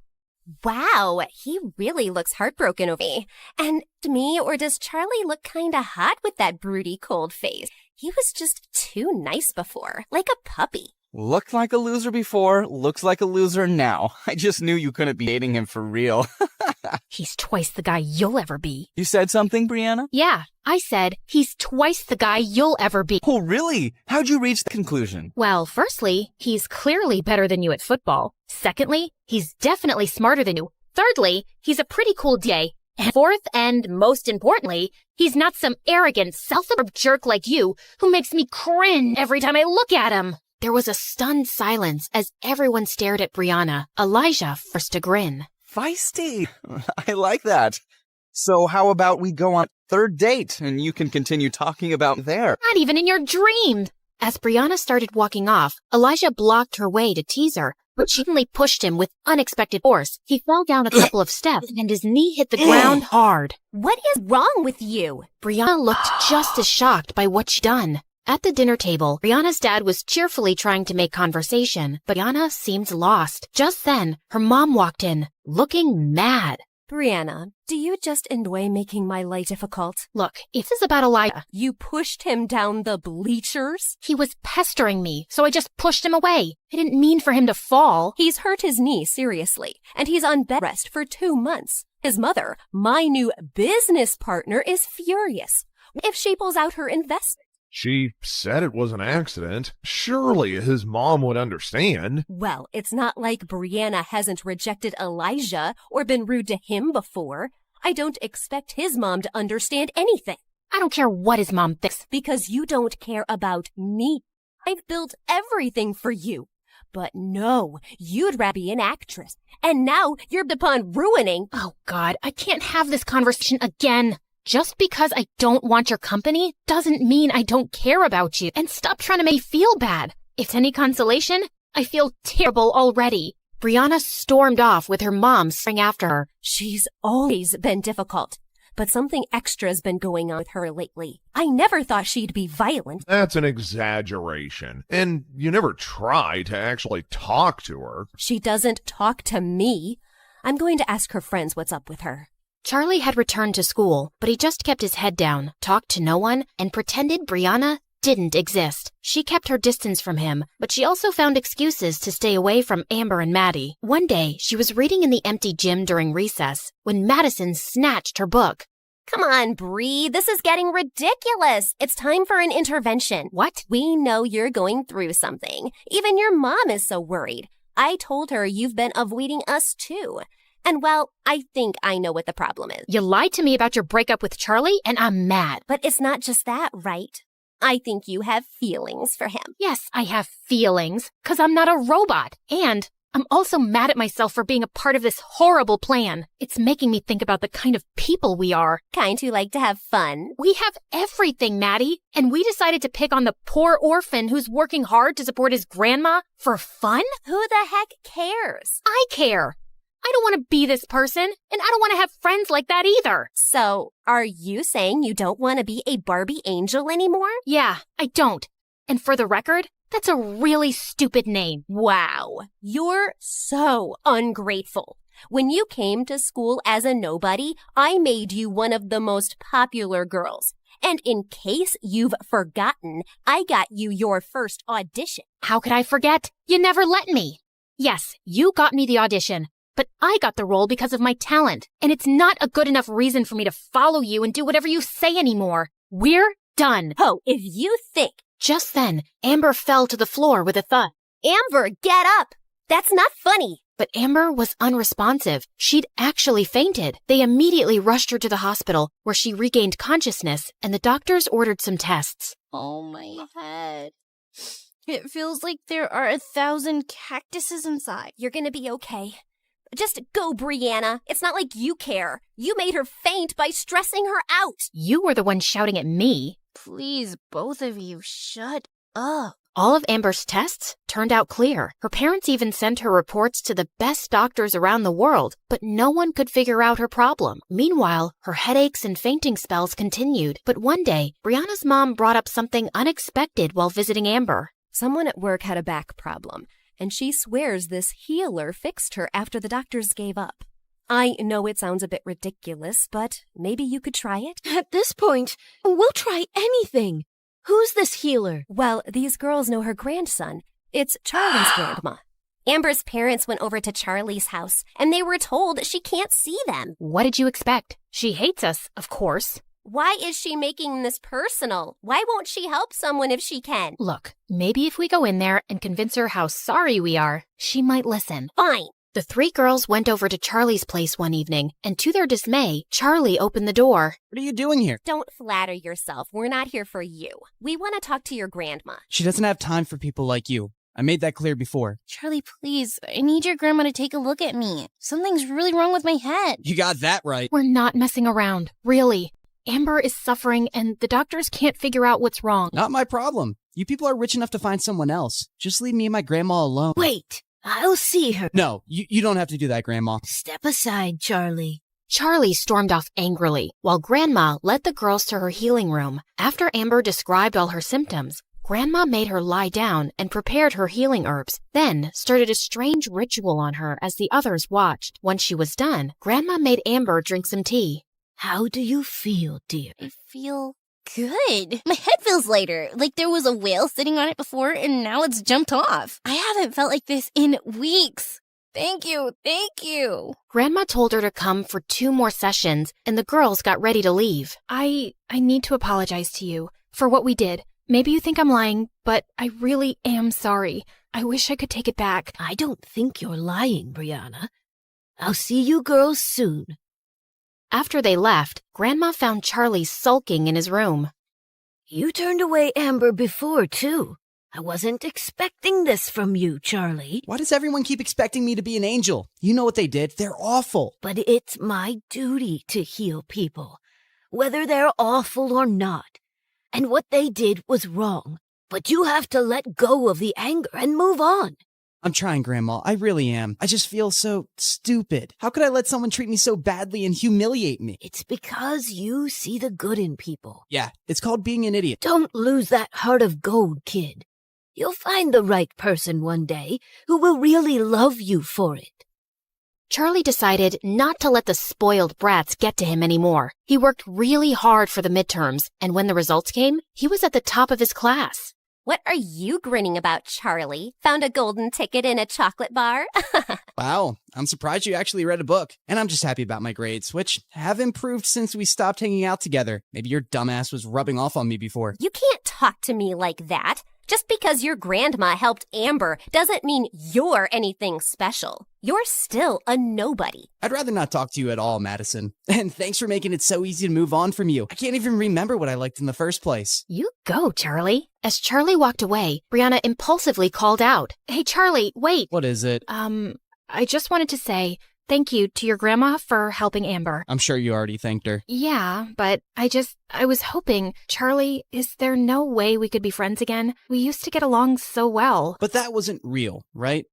Wow, he really looks heartbroken over me. And to me, or does Charlie look kinda hot with that broody cold face? He was just too nice before, like a puppy. Looked like a loser before, looks like a loser now. I just knew you couldn't be dating him for real. He's twice the guy you'll ever be. You said something, Brianna? Yeah, I said he's twice the guy you'll ever be. Oh, really? How'd you reach the conclusion? Well, firstly, he's clearly better than you at football. Secondly, he's definitely smarter than you. Thirdly, he's a pretty cool DA. And fourth, and most importantly, he's not some arrogant, self-absorbed jerk like you who makes me cringe every time I look at him. There was a stunned silence as everyone stared at Brianna. Elijah forced to grin. Feisty. I like that. So how about we go on third date and you can continue talking about there? Not even in your dreams. As Brianna started walking off, Elijah blocked her way to tease her, but she suddenly pushed him with unexpected force. He fell down a couple of steps and his knee hit the ground hard. What is wrong with you? Brianna looked just as shocked by what she'd done. At the dinner table, Brianna's dad was cheerfully trying to make conversation, but Brianna seemed lost. Just then, her mom walked in, looking mad. Brianna, do you just enjoy making my life difficult? Look, if this is about Elijah... You pushed him down the bleachers? He was pestering me, so I just pushed him away. I didn't mean for him to fall. He's hurt his knee seriously, and he's on bed rest for 2 months. His mother, my new business partner, is furious. If she pulls out her investment, She said it was an accident. Surely his mom would understand. well, it's not like Brianna hasn't rejected Elijah or been rude to him before. I don't expect his mom to understand anything. I don't care what his mom thinks. Because you don't care about me. I've built everything for you. But no, you'd rather be an actress. And now you're upon ruining. Oh, God, I can't have this conversation again. Just because I don't want your company doesn't mean I don't care about you. And stop trying to make me feel bad. If it's any consolation, I feel terrible already. Brianna stormed off with her mom staring after her. She's always been difficult. But something extra's been going on with her lately. I never thought she'd be violent. That's an exaggeration. And you never try to actually talk to her. She doesn't talk to me. I'm going to ask her friends what's up with her. Charlie had returned to school, but he just kept his head down, talked to no one, and pretended Brianna didn't exist. She kept her distance from him, but she also found excuses to stay away from Amber and Maddie. One day, she was reading in the empty gym during recess when Madison snatched her book. Come on, Bree. This is getting ridiculous. It's time for an intervention. What? We know you're going through something. Even your mom is so worried. I told her you've been avoiding us too. And well, I think I know what the problem is. You lied to me about your breakup with Charlie, and I'm mad. But it's not just that, right? I think you have feelings for him. Yes, I have feelings, 'cause I'm not a robot. And I'm also mad at myself for being a part of this horrible plan. It's making me think about the kind of people we are. Kind who like to have fun. We have everything, Maddie. And we decided to pick on the poor orphan who's working hard to support his grandma for fun? Who the heck cares? I care. I don't want to be this person, and I don't want to have friends like that either. So, are you saying you don't want to be a Barbie angel anymore? Yeah, I don't. And for the record, that's a really stupid name. Wow, you're so ungrateful. When you came to school as a nobody, I made you one of the most popular girls. And in case you've forgotten, I got you your first audition. How could I forget? You never let me. Yes, you got me the audition, but I got the role because of my talent, and it's not a good enough reason for me to follow you and do whatever you say anymore. We're done. Oh, if you think... Just then, Amber fell to the floor with a thud. Amber, get up! That's not funny. But Amber was unresponsive. She'd actually fainted. They immediately rushed her to the hospital, where she regained consciousness, and the doctors ordered some tests. Oh, my head. It feels like there are 1,000 cactuses inside. You're gonna be okay. Just go, Brianna. It's not like you care. You made her faint by stressing her out. You were the one shouting at me. Please, both of you, shut up. All of Amber's tests turned out clear. Her parents even sent her reports to the best doctors around the world, but no one could figure out her problem. Meanwhile, her headaches and fainting spells continued. But one day, Brianna's mom brought up something unexpected while visiting Amber. Someone at work had a back problem, and she swears this healer fixed her after the doctors gave up. I know it sounds a bit ridiculous, but maybe you could try it? At this point, we'll try anything. Who's this healer? Well, these girls know her grandson. It's Charlie's grandma. Amber's parents went over to Charlie's house, and they were told she can't see them. What did you expect? She hates us, of course. Why is she making this personal? Why won't she help someone if she can? Look, maybe if we go in there and convince her how sorry we are, she might listen. Fine. The three girls went over to Charlie's place one evening, and to their dismay, Charlie opened the door. What are you doing here? Don't flatter yourself. We're not here for you. We want to talk to your grandma. She doesn't have time for people like you. I made that clear before. Charlie, please, I need your grandma to take a look at me. Something's really wrong with my head. You got that right. We're not messing around, really. Amber is suffering, and the doctors can't figure out what's wrong. Not my problem. You people are rich enough to find someone else. Just leave me and my grandma alone. Wait, I'll see her. No, you don't have to do that, Grandma. Step aside, Charlie. Charlie stormed off angrily, while Grandma led the girls to her healing room. After Amber described all her symptoms, Grandma made her lie down and prepared her healing herbs, then started a strange ritual on her as the others watched. Once she was done, Grandma made Amber drink some tea. How do you feel, dear? I feel good. My head feels lighter, like there was a whale sitting on it before and now it's jumped off. I haven't felt like this in weeks. Thank you, thank you. Grandma told her to come for 2 more sessions, and the girls got ready to leave. I need to apologize to you for what we did. Maybe you think I'm lying, but I really am sorry. I wish I could take it back. I don't think you're lying, Brianna. I'll see you girls soon. After they left, Grandma found Charlie sulking in his room. You turned away Amber before, too. I wasn't expecting this from you, Charlie. Why does everyone keep expecting me to be an angel? You know what they did. They're awful. But it's my duty to heal people, whether they're awful or not. And what they did was wrong. But you have to let go of the anger and move on. I'm trying, Grandma. I really am. I just feel so stupid. How could I let someone treat me so badly and humiliate me? It's because you see the good in people. Yeah, it's called being an idiot. Don't lose that heart of gold, kid. You'll find the right person one day who will really love you for it. Charlie decided not to let the spoiled brats get to him anymore. He worked really hard for the midterms, and when the results came, he was at the top of his class. What are you grinning about, Charlie? Found a golden ticket in a chocolate bar? Wow, I'm surprised you actually read a book. And I'm just happy about my grades, which have improved since we stopped hanging out together. Maybe your dumbass was rubbing off on me before. You can't talk to me like that. Just because your grandma helped Amber doesn't mean you're anything special. You're still a nobody. I'd rather not talk to you at all, Madison. And thanks for making it so easy to move on from you. I can't even remember what I liked in the first place. You go, Charlie. As Charlie walked away, Brianna impulsively called out, "Hey, Charlie, wait." What is it? I just wanted to say thank you to your grandma for helping Amber. I'm sure you already thanked her. Yeah, but I was hoping, Charlie, is there no way we could be friends again? We used to get along so well. But that wasn't real, right?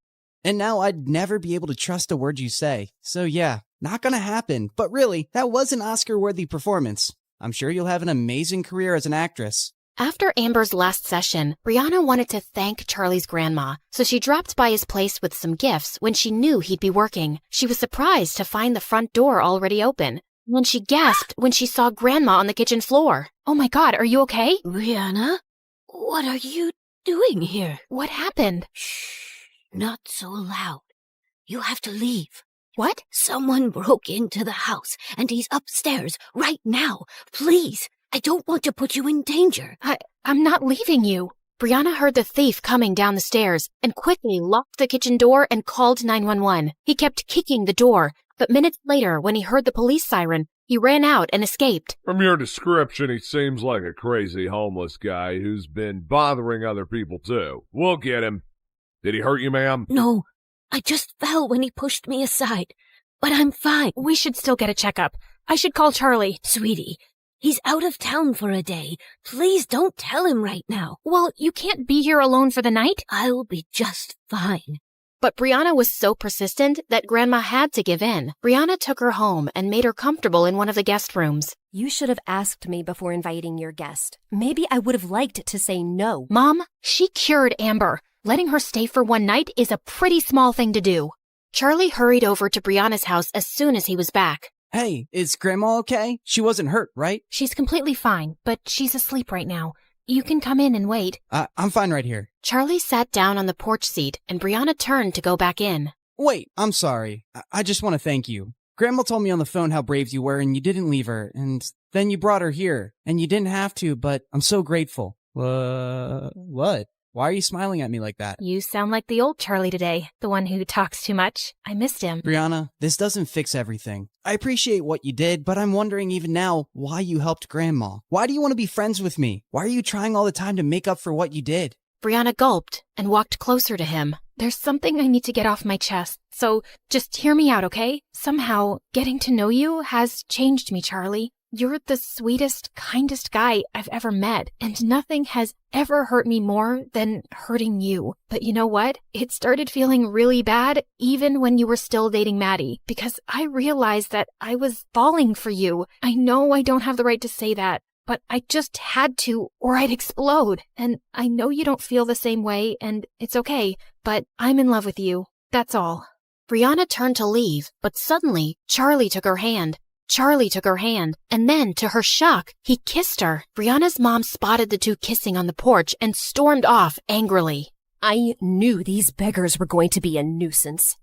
And now I'd never be able to trust a word you say. So yeah, not gonna happen. But really, that was an Oscar-worthy performance. I'm sure you'll have an amazing career as an actress. After Amber's last session, Brianna wanted to thank Charlie's grandma, so she dropped by his place with some gifts when she knew he'd be working. She was surprised to find the front door already open. Then she gasped when she saw Grandma on the kitchen floor. Oh my God, are you okay? Brianna, what are you doing here? What happened? Shh, not so loud. You have to leave. What? Someone broke into the house, and he's upstairs right now. Please, I don't want to put you in danger. I'm not leaving you. Brianna heard the thief coming down the stairs and quickly locked the kitchen door and called 911. He kept kicking the door, but minutes later, when he heard the police siren, he ran out and escaped. From your description, he seems like a crazy homeless guy who's been bothering other people too. We'll get him. Did he hurt you, ma'am? No, I just fell when he pushed me aside, but I'm fine. We should still get a checkup. I should call Charlie. Sweetie, he's out of town for a day. Please don't tell him right now. Well, you can't be here alone for the night. I'll be just fine. But Brianna was so persistent that Grandma had to give in. Brianna took her home and made her comfortable in one of the guest rooms. You should have asked me before inviting your guest. Maybe I would have liked to say no. Mom, she cured Amber. Letting her stay for one night is a pretty small thing to do. Charlie hurried over to Brianna's house as soon as he was back. Hey, is Grandma okay? She wasn't hurt, right? She's completely fine, but she's asleep right now. You can come in and wait. I'm fine right here. Charlie sat down on the porch seat, and Brianna turned to go back in. Wait, I'm sorry. I just want to thank you. Grandma told me on the phone how brave you were, and you didn't leave her, and then you brought her here, and you didn't have to, but I'm so grateful. What? Why are you smiling at me like that? You sound like the old Charlie today, the one who talks too much. I missed him. Brianna, this doesn't fix everything. I appreciate what you did, but I'm wondering even now why you helped Grandma. Why do you want to be friends with me? Why are you trying all the time to make up for what you did? Brianna gulped and walked closer to him. There's something I need to get off my chest, so just hear me out, okay? Somehow, getting to know you has changed me, Charlie. You're the sweetest, kindest guy I've ever met, and nothing has ever hurt me more than hurting you. But you know what? It started feeling really bad even when you were still dating Maddie, because I realized that I was falling for you. I know I don't have the right to say that, but I just had to, or I'd explode. And I know you don't feel the same way, and it's okay, but I'm in love with you. That's all. Brianna turned to leave, but suddenly, Charlie took her hand. And then, to her shock, he kissed her. Brianna's mom spotted the two kissing on the porch and stormed off angrily. I knew these beggars were going to be a nuisance.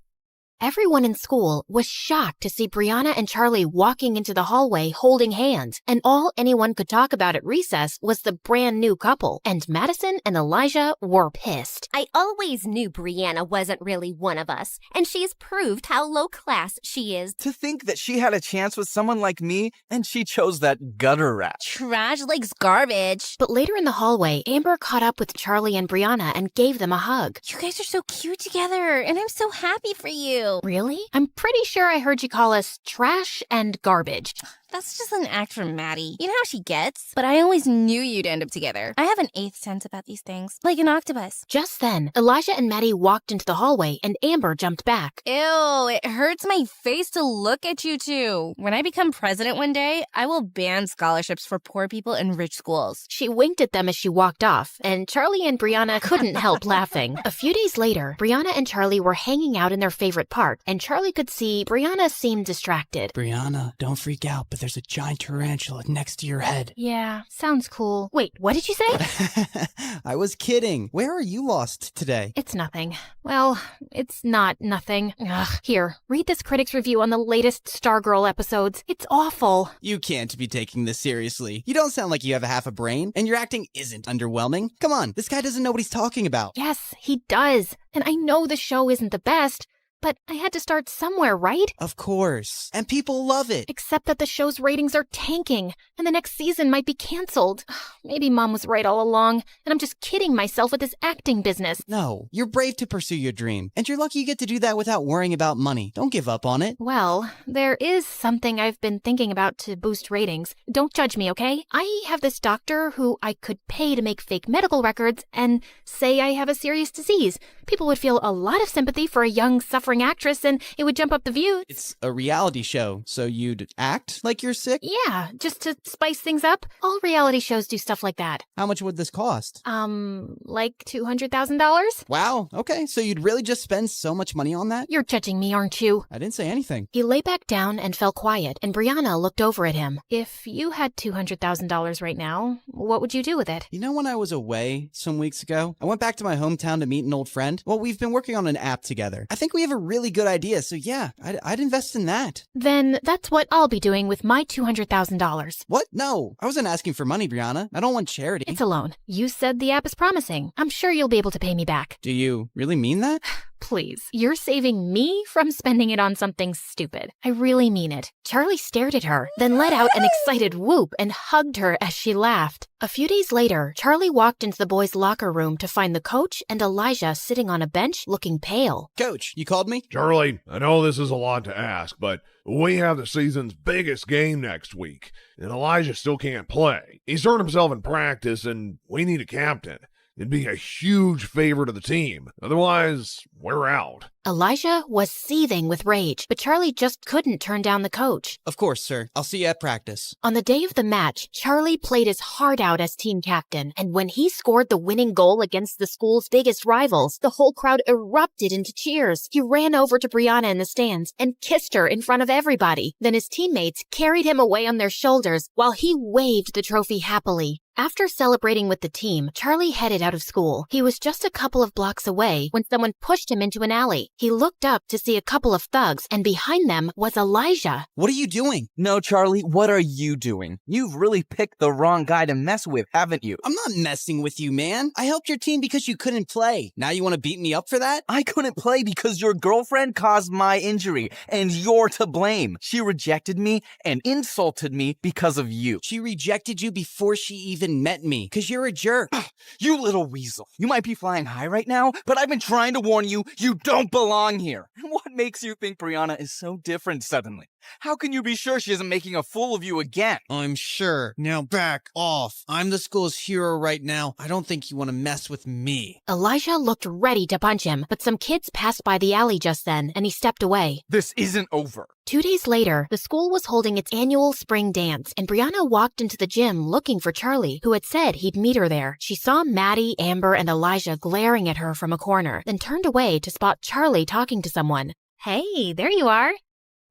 Everyone in school was shocked to see Brianna and Charlie walking into the hallway holding hands, and all anyone could talk about at recess was the brand new couple, and Madison and Elijah were pissed. I always knew Brianna wasn't really one of us, and she's proved how low class she is. To think that she had a chance with someone like me, and she chose that gutter rat. Trash likes garbage. But later in the hallway, Amber caught up with Charlie and Brianna and gave them a hug. You guys are so cute together, and I'm so happy for you. Really? I'm pretty sure I heard you call us trash and garbage. That's just an act from Maddie. You know how she gets? But I always knew you'd end up together. I have an eighth sense about these things, like an octopus. Just then, Elijah and Maddie walked into the hallway, and Amber jumped back. Ew, it hurts my face to look at you two. When I become president one day, I will ban scholarships for poor people in rich schools. She winked at them as she walked off, and Charlie and Brianna couldn't help laughing. A few days later, Brianna and Charlie were hanging out in their favorite park, and Charlie could see Brianna seemed distracted. Brianna, don't freak out, but there's a giant tarantula next to your head. Yeah, sounds cool. Wait, what did you say? I was kidding. Where are you lost today? It's nothing. Well, it's not nothing. Ugh. Here, read this critic's review on the latest Stargirl episodes. It's awful. You can't be taking this seriously. You don't sound like you have a half a brain, and your acting isn't underwhelming. Come on, this guy doesn't know what he's talking about. Yes, he does. And I know the show isn't the best, but I had to start somewhere, right? Of course. And people love it. Except that the show's ratings are tanking, and the next season might be canceled. Maybe Mom was right all along, and I'm just kidding myself with this acting business. No, you're brave to pursue your dream, and you're lucky you get to do that without worrying about money. Don't give up on it. Well, there is something I've been thinking about to boost ratings. Don't judge me, okay? I have this doctor who I could pay to make fake medical records and say I have a serious disease, People would feel a lot of sympathy for a young, suffering actress, and it would jump up the views. It's a reality show, so you'd act like you're sick? Yeah, just to spice things up. All reality shows do stuff like that. How much would this cost? Like $200,000? Wow, okay, so you'd really just spend so much money on that? You're judging me, aren't you? I didn't say anything. He lay back down and fell quiet, and Brianna looked over at him. If you had $200,000 right now, what would you do with it? You know, when I was away some weeks ago, I went back to my hometown to meet an old friend. Well, we've been working on an app together. I think we have a really good idea, so yeah, I'd invest in that. Then that's what I'll be doing with my $200,000. What? No, I wasn't asking for money, Brianna. I don't want charity. It's a loan. You said the app is promising. I'm sure you'll be able to pay me back. Do you really mean that? Please, you're saving me from spending it on something stupid. I really mean it. Charlie stared at her, then let out an excited whoop and hugged her as she laughed. A few days later, Charlie walked into the boys' locker room to find the coach and Elijah sitting on a bench looking pale. Coach, you called me? Charlie, I know this is a lot to ask, but we have the season's biggest game next week, and Elijah still can't play. He's hurt himself in practice, and we need a captain. It'd be a huge favor to the team. Otherwise, we're out. Elijah was seething with rage, but Charlie just couldn't turn down the coach. Of course, sir. I'll see you at practice. On the day of the match, Charlie played his heart out as team captain, and when he scored the winning goal against the school's biggest rivals, the whole crowd erupted into cheers. He ran over to Brianna in the stands and kissed her in front of everybody. Then his teammates carried him away on their shoulders while he waved the trophy happily. After celebrating with the team, Charlie headed out of school. He was just a couple of blocks away when someone pushed him into an alley. He looked up to see a couple of thugs, and behind them was Elijah. What are you doing? No, Charlie, what are you doing? You've really picked the wrong guy to mess with, haven't you? I'm not messing with you, man. I helped your team because you couldn't play. Now you want to beat me up for that? I couldn't play because your girlfriend caused my injury, and you're to blame. She rejected me and insulted me because of you. She rejected you before she even met me, because you're a jerk. You little weasel. You might be flying high right now, but I've been trying to warn you, you don't belong here. What makes you think Brianna is so different suddenly? How can you be sure she isn't making a fool of you again? I'm sure. Now back off. I'm the school's hero right now. I don't think you want to mess with me. Elijah looked ready to punch him, but some kids passed by the alley just then, and he stepped away. This isn't over. 2 days later, the school was holding its annual spring dance, and Brianna walked into the gym looking for Charlie, who had said he'd meet her there. She saw Maddie, Amber, and Elijah glaring at her from a corner, then turned away to spot Charlie talking to someone. Hey, there you are.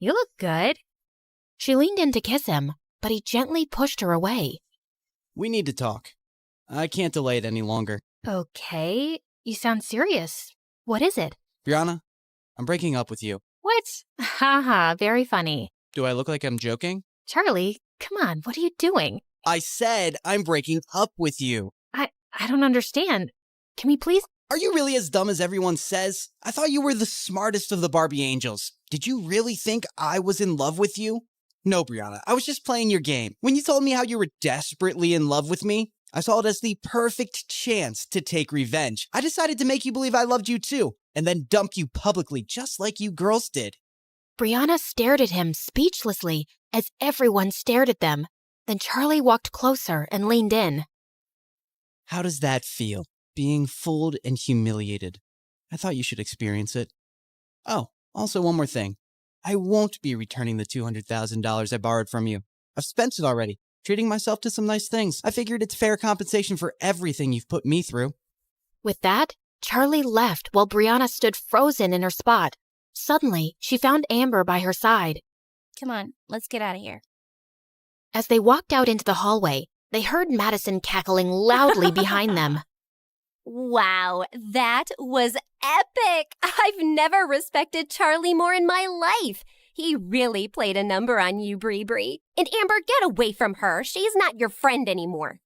You look good. She leaned in to kiss him, but he gently pushed her away. We need to talk. I can't delay it any longer. Okay, you sound serious. What is it? Brianna, I'm breaking up with you. What? Haha, very funny. Do I look like I'm joking? Charlie, come on, what are you doing? I said I'm breaking up with you. I don't understand. Can we please? Are you really as dumb as everyone says? I thought you were the smartest of the Barbie angels. Did you really think I was in love with you? No, Brianna, I was just playing your game. When you told me how you were desperately in love with me, I saw it as the perfect chance to take revenge. I decided to make you believe I loved you too, and then dump you publicly just like you girls did. Brianna stared at him speechlessly as everyone stared at them. Then Charlie walked closer and leaned in. How does that feel? Being fooled and humiliated. I thought you should experience it. Oh, also one more thing. I won't be returning the $200,000 I borrowed from you. I've spent it already, treating myself to some nice things. I figured it's fair compensation for everything you've put me through. With that, Charlie left while Brianna stood frozen in her spot. Suddenly, she found Amber by her side. Come on, let's get out of here. As they walked out into the hallway, they heard Madison cackling loudly behind them. Wow, that was epic! I've never respected Charlie more in my life. He really played a number on you, Bree. And Amber, get away from her. She's not your friend anymore.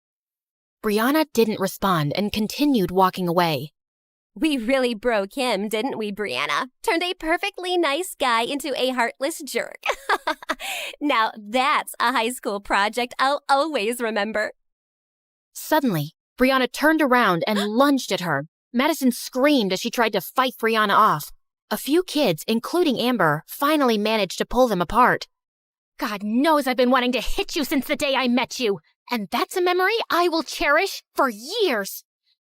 Brianna didn't respond and continued walking away. We really broke him, didn't we, Brianna? Turned a perfectly nice guy into a heartless jerk. Now that's a high school project I'll always remember. Suddenly, Brianna turned around and lunged at her. Madison screamed as she tried to fight Brianna off. A few kids, including Amber, finally managed to pull them apart. God knows I've been wanting to hit you since the day I met you, and that's a memory I will cherish for years.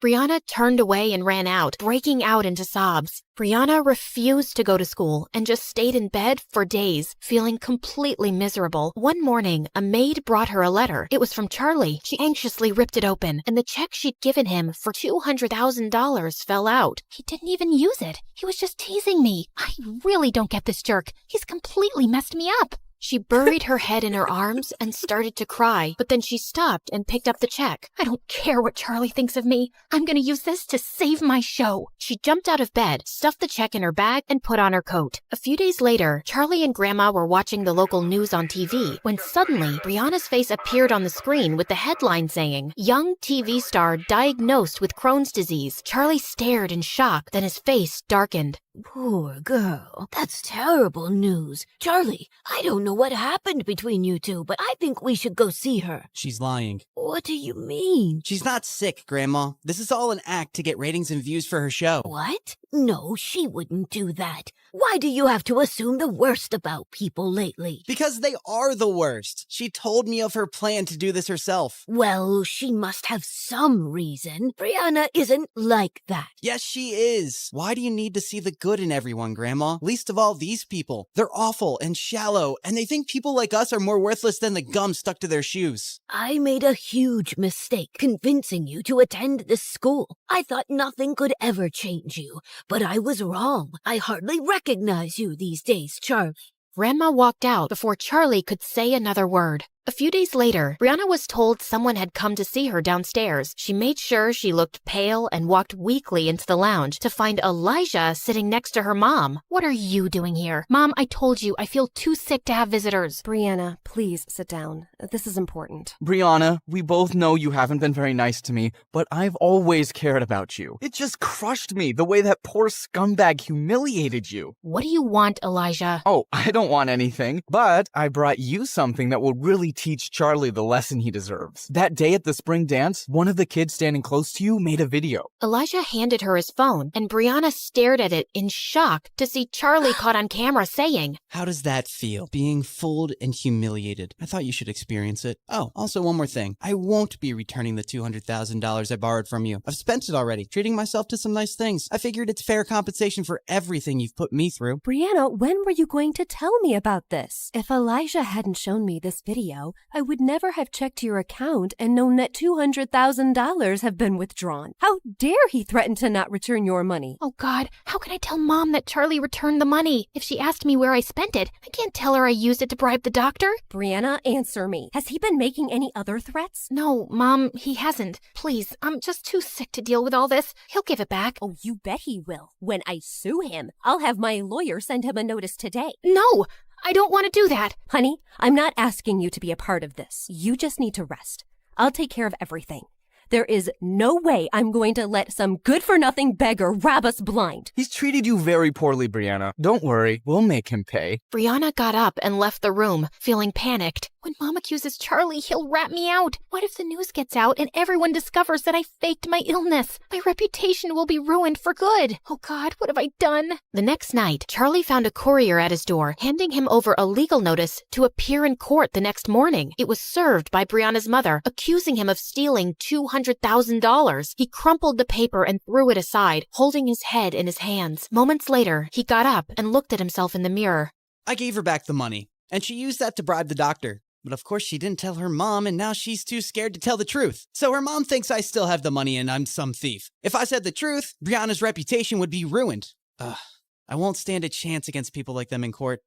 Brianna turned away and ran out, breaking out into sobs. Brianna refused to go to school and just stayed in bed for days, feeling completely miserable. One morning, a maid brought her a letter. It was from Charlie. She anxiously ripped it open, and the check she'd given him for $200,000 fell out. He didn't even use it. He was just teasing me. I really don't get this jerk. He's completely messed me up. She buried her head in her arms and started to cry, but then she stopped and picked up the check. I don't care what Charlie thinks of me. I'm gonna use this to save my show. She jumped out of bed, stuffed the check in her bag, and put on her coat. A few days later, Charlie and Grandma were watching the local news on TV when suddenly Brianna's face appeared on the screen with the headline saying, "Young TV star diagnosed with Crohn's disease." Charlie stared in shock, then his face darkened. Poor girl. That's terrible news. Charlie, I don't know what happened between you two, but I think we should go see her. She's lying. What do you mean? She's not sick, Grandma. This is all an act to get ratings and views for her show. What? No, she wouldn't do that. Why do you have to assume the worst about people lately? Because they are the worst. She told me of her plan to do this herself. Well, she must have some reason. Brianna isn't like that. Yes, she is. Why do you need to see the good in everyone, Grandma? Least of all these people. They're awful and shallow, and they think people like us are more worthless than the gum stuck to their shoes. I made a huge mistake convincing you to attend this school. I thought nothing could ever change you, but I was wrong. I hardly recognize you these days, Charlie. Grandma walked out before Charlie could say another word. A few days later, Brianna was told someone had come to see her downstairs. She made sure she looked pale and walked weakly into the lounge to find Elijah sitting next to her mom. "What are you doing here? Mom, I told you I feel too sick to have visitors." Brianna, please sit down. This is important. Brianna, we both know you haven't been very nice to me, but I've always cared about you. It just crushed me the way that poor scumbag humiliated you. What do you want, Elijah? Oh, I don't want anything, but I brought you something that will really teach Charlie the lesson he deserves. That day at the spring dance, one of the kids standing close to you made a video. Elijah handed her his phone, and Brianna stared at it in shock to see Charlie caught on camera saying, "How does that feel? Being fooled and humiliated. I thought you should experience it. Oh, also one more thing. I won't be returning the $200,000 I borrowed from you. I've spent it already, treating myself to some nice things. I figured it's fair compensation for everything you've put me through." Brianna, when were you going to tell me about this? If Elijah hadn't shown me this video, I would never have checked your account and known that $200,000 have been withdrawn. How dare he threaten to not return your money? "Oh God, how can I tell Mom that Charlie returned the money? If she asked me where I spent it, I can't tell her I used it to bribe the doctor." Brianna, answer me. Has he been making any other threats? "No, Mom, he hasn't. Please, I'm just too sick to deal with all this. He'll give it back." Oh, you bet he will. When I sue him, I'll have my lawyer send him a notice today. No! I don't want to do that. Honey, I'm not asking you to be a part of this. You just need to rest. I'll take care of everything. There is no way I'm going to let some good-for-nothing beggar rob us blind. He's treated you very poorly, Brianna. Don't worry, we'll make him pay. Brianna got up and left the room, feeling panicked. When Mom accuses Charlie, he'll rat me out. What if the news gets out and everyone discovers that I faked my illness? My reputation will be ruined for good. Oh God, what have I done? The next night, Charlie found a courier at his door, handing him over a legal notice to appear in court the next morning. It was served by Brianna's mother, accusing him of stealing $200,000. He crumpled the paper and threw it aside, holding his head in his hands. Moments later, he got up and looked at himself in the mirror. I gave her back the money, and she used that to bribe the doctor. But of course she didn't tell her mom, and now she's too scared to tell the truth. So her mom thinks I still have the money and I'm some thief. If I said the truth, Brianna's reputation would be ruined. I won't stand a chance against people like them in court.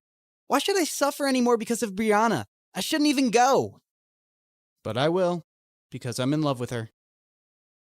Why should I suffer anymore because of Brianna? I shouldn't even go. But I will, because I'm in love with her.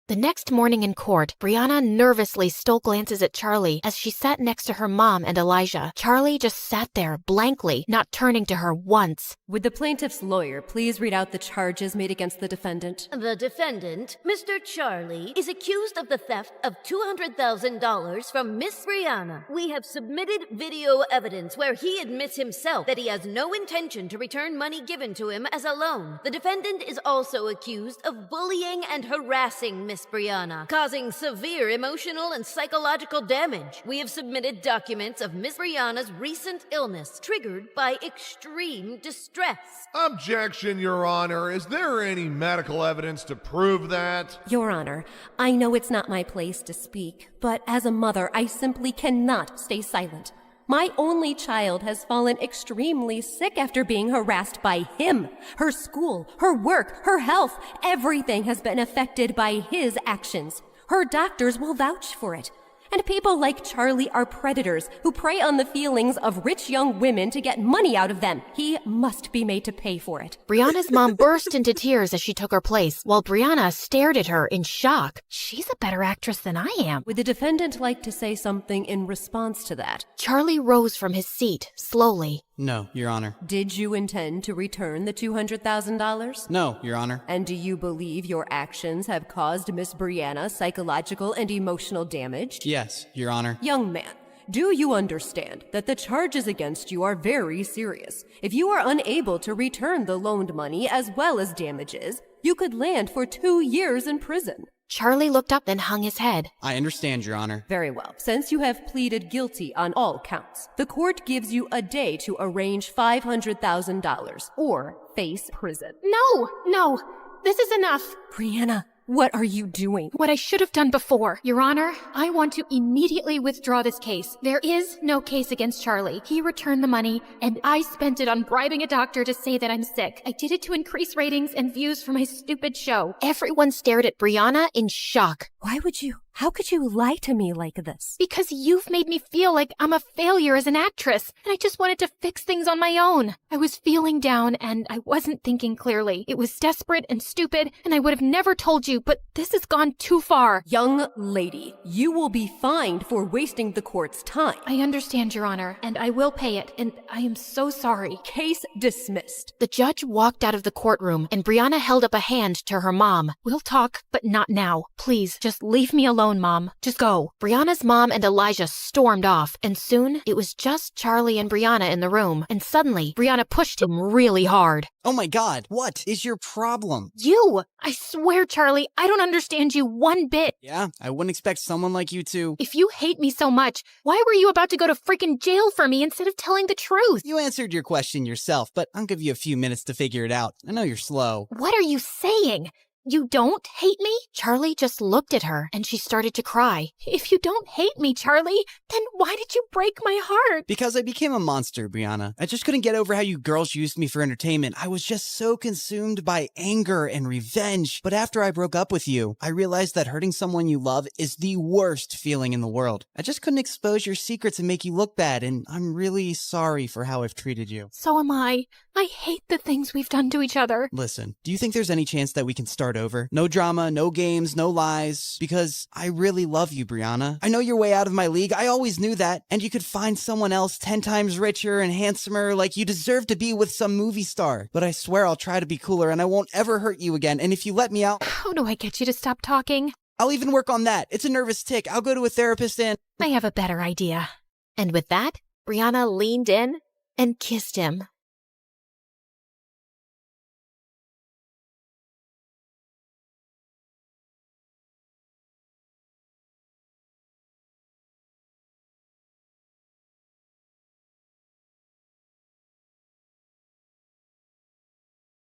The next morning in court, Brianna nervously stole glances at Charlie as she sat next to her mom and Elijah. Charlie just sat there blankly, not turning to her once. Would the plaintiff's lawyer please read out the charges made against the defendant? The defendant, Mr. Charlie, is accused of the theft of $200,000 from Miss Brianna. We have submitted video evidence where he admits himself that he has no intention to return money given to him as a loan. The defendant is also accused of bullying and harassing Miss Miss Brianna, causing severe emotional and psychological damage. We have submitted documents of Miss Brianna's recent illness triggered by extreme distress. Objection, Your Honor. Is there any medical evidence to prove that? Your Honor, I know it's not my place to speak, but as a mother, I simply cannot stay silent. My only child has fallen extremely sick after being harassed by him. Her school, her work, her health, everything has been affected by his actions. Her doctors will vouch for it. And people like Charlie are predators who prey on the feelings of rich young women to get money out of them. He must be made to pay for it. Brianna's mom burst into tears as she took her place, while Brianna stared at her in shock. She's a better actress than I am. Would the defendant like to say something in response to that? Charlie rose from his seat, slowly. No, Your Honor. Did you intend to return the $200,000? No, Your Honor. And do you believe your actions have caused Miss Brianna psychological and emotional damage? Yes, Your Honor. Young man, do you understand that the charges against you are very serious? If you are unable to return the loaned money as well as damages, you could land for 2 years in prison. Charlie looked up and hung his head. I understand, Your Honor. Very well. Since you have pleaded guilty on all counts, the court gives you a day to arrange $500,000 or face prison. No, this is enough. Brianna, what are you doing? What I should have done before. Your Honor, I want to immediately withdraw this case. There is no case against Charlie. He returned the money, and I spent it on bribing a doctor to say that I'm sick. I did it to increase ratings and views for my stupid show. Everyone stared at Brianna in shock. How could you lie to me like this? Because you've made me feel like I'm a failure as an actress, and I just wanted to fix things on my own. I was feeling down, and I wasn't thinking clearly. It was desperate and stupid, and I would have never told you, but this has gone too far. Young lady, you will be fined for wasting the court's time. I understand, Your Honor, and I will pay it, and I am so sorry. Case dismissed. The judge walked out of the courtroom, and Brianna held up a hand to her mom. We'll talk, but not now. Please, just leave me alone, Mom. Just go. Brianna's mom and Elijah stormed off, and soon it was just Charlie and Brianna in the room, and suddenly Brianna pushed him really hard. Oh my God, what is your problem? You! I swear, Charlie, I don't understand you one bit. Yeah, I wouldn't expect someone like you to. If you hate me so much, why were you about to go to freaking jail for me instead of telling the truth? You answered your question yourself, but I'll give you a few minutes to figure it out. I know you're slow. What are you saying? You don't hate me? Charlie just looked at her, and she started to cry. If you don't hate me, Charlie, then why did you break my heart? Because I became a monster, Brianna. I just couldn't get over how you girls used me for entertainment. I was just so consumed by anger and revenge. But after I broke up with you, I realized that hurting someone you love is the worst feeling in the world. I just couldn't expose your secrets and make you look bad, and I'm really sorry for how I've treated you. So am I. I hate the things we've done to each other. Listen, do you think there's any chance that we can start over? No drama, no games, no lies. Because I really love you, Brianna. I know you're way out of my league. I always knew that. And you could find someone else 10 times richer and handsomer, like you deserve to be with some movie star. But I swear I'll try to be cooler and I won't ever hurt you again. And if you let me out... How do I get you to stop talking? I'll even work on that. It's a nervous tic. I'll go to a therapist and... I have a better idea. And with that, Brianna leaned in and kissed him.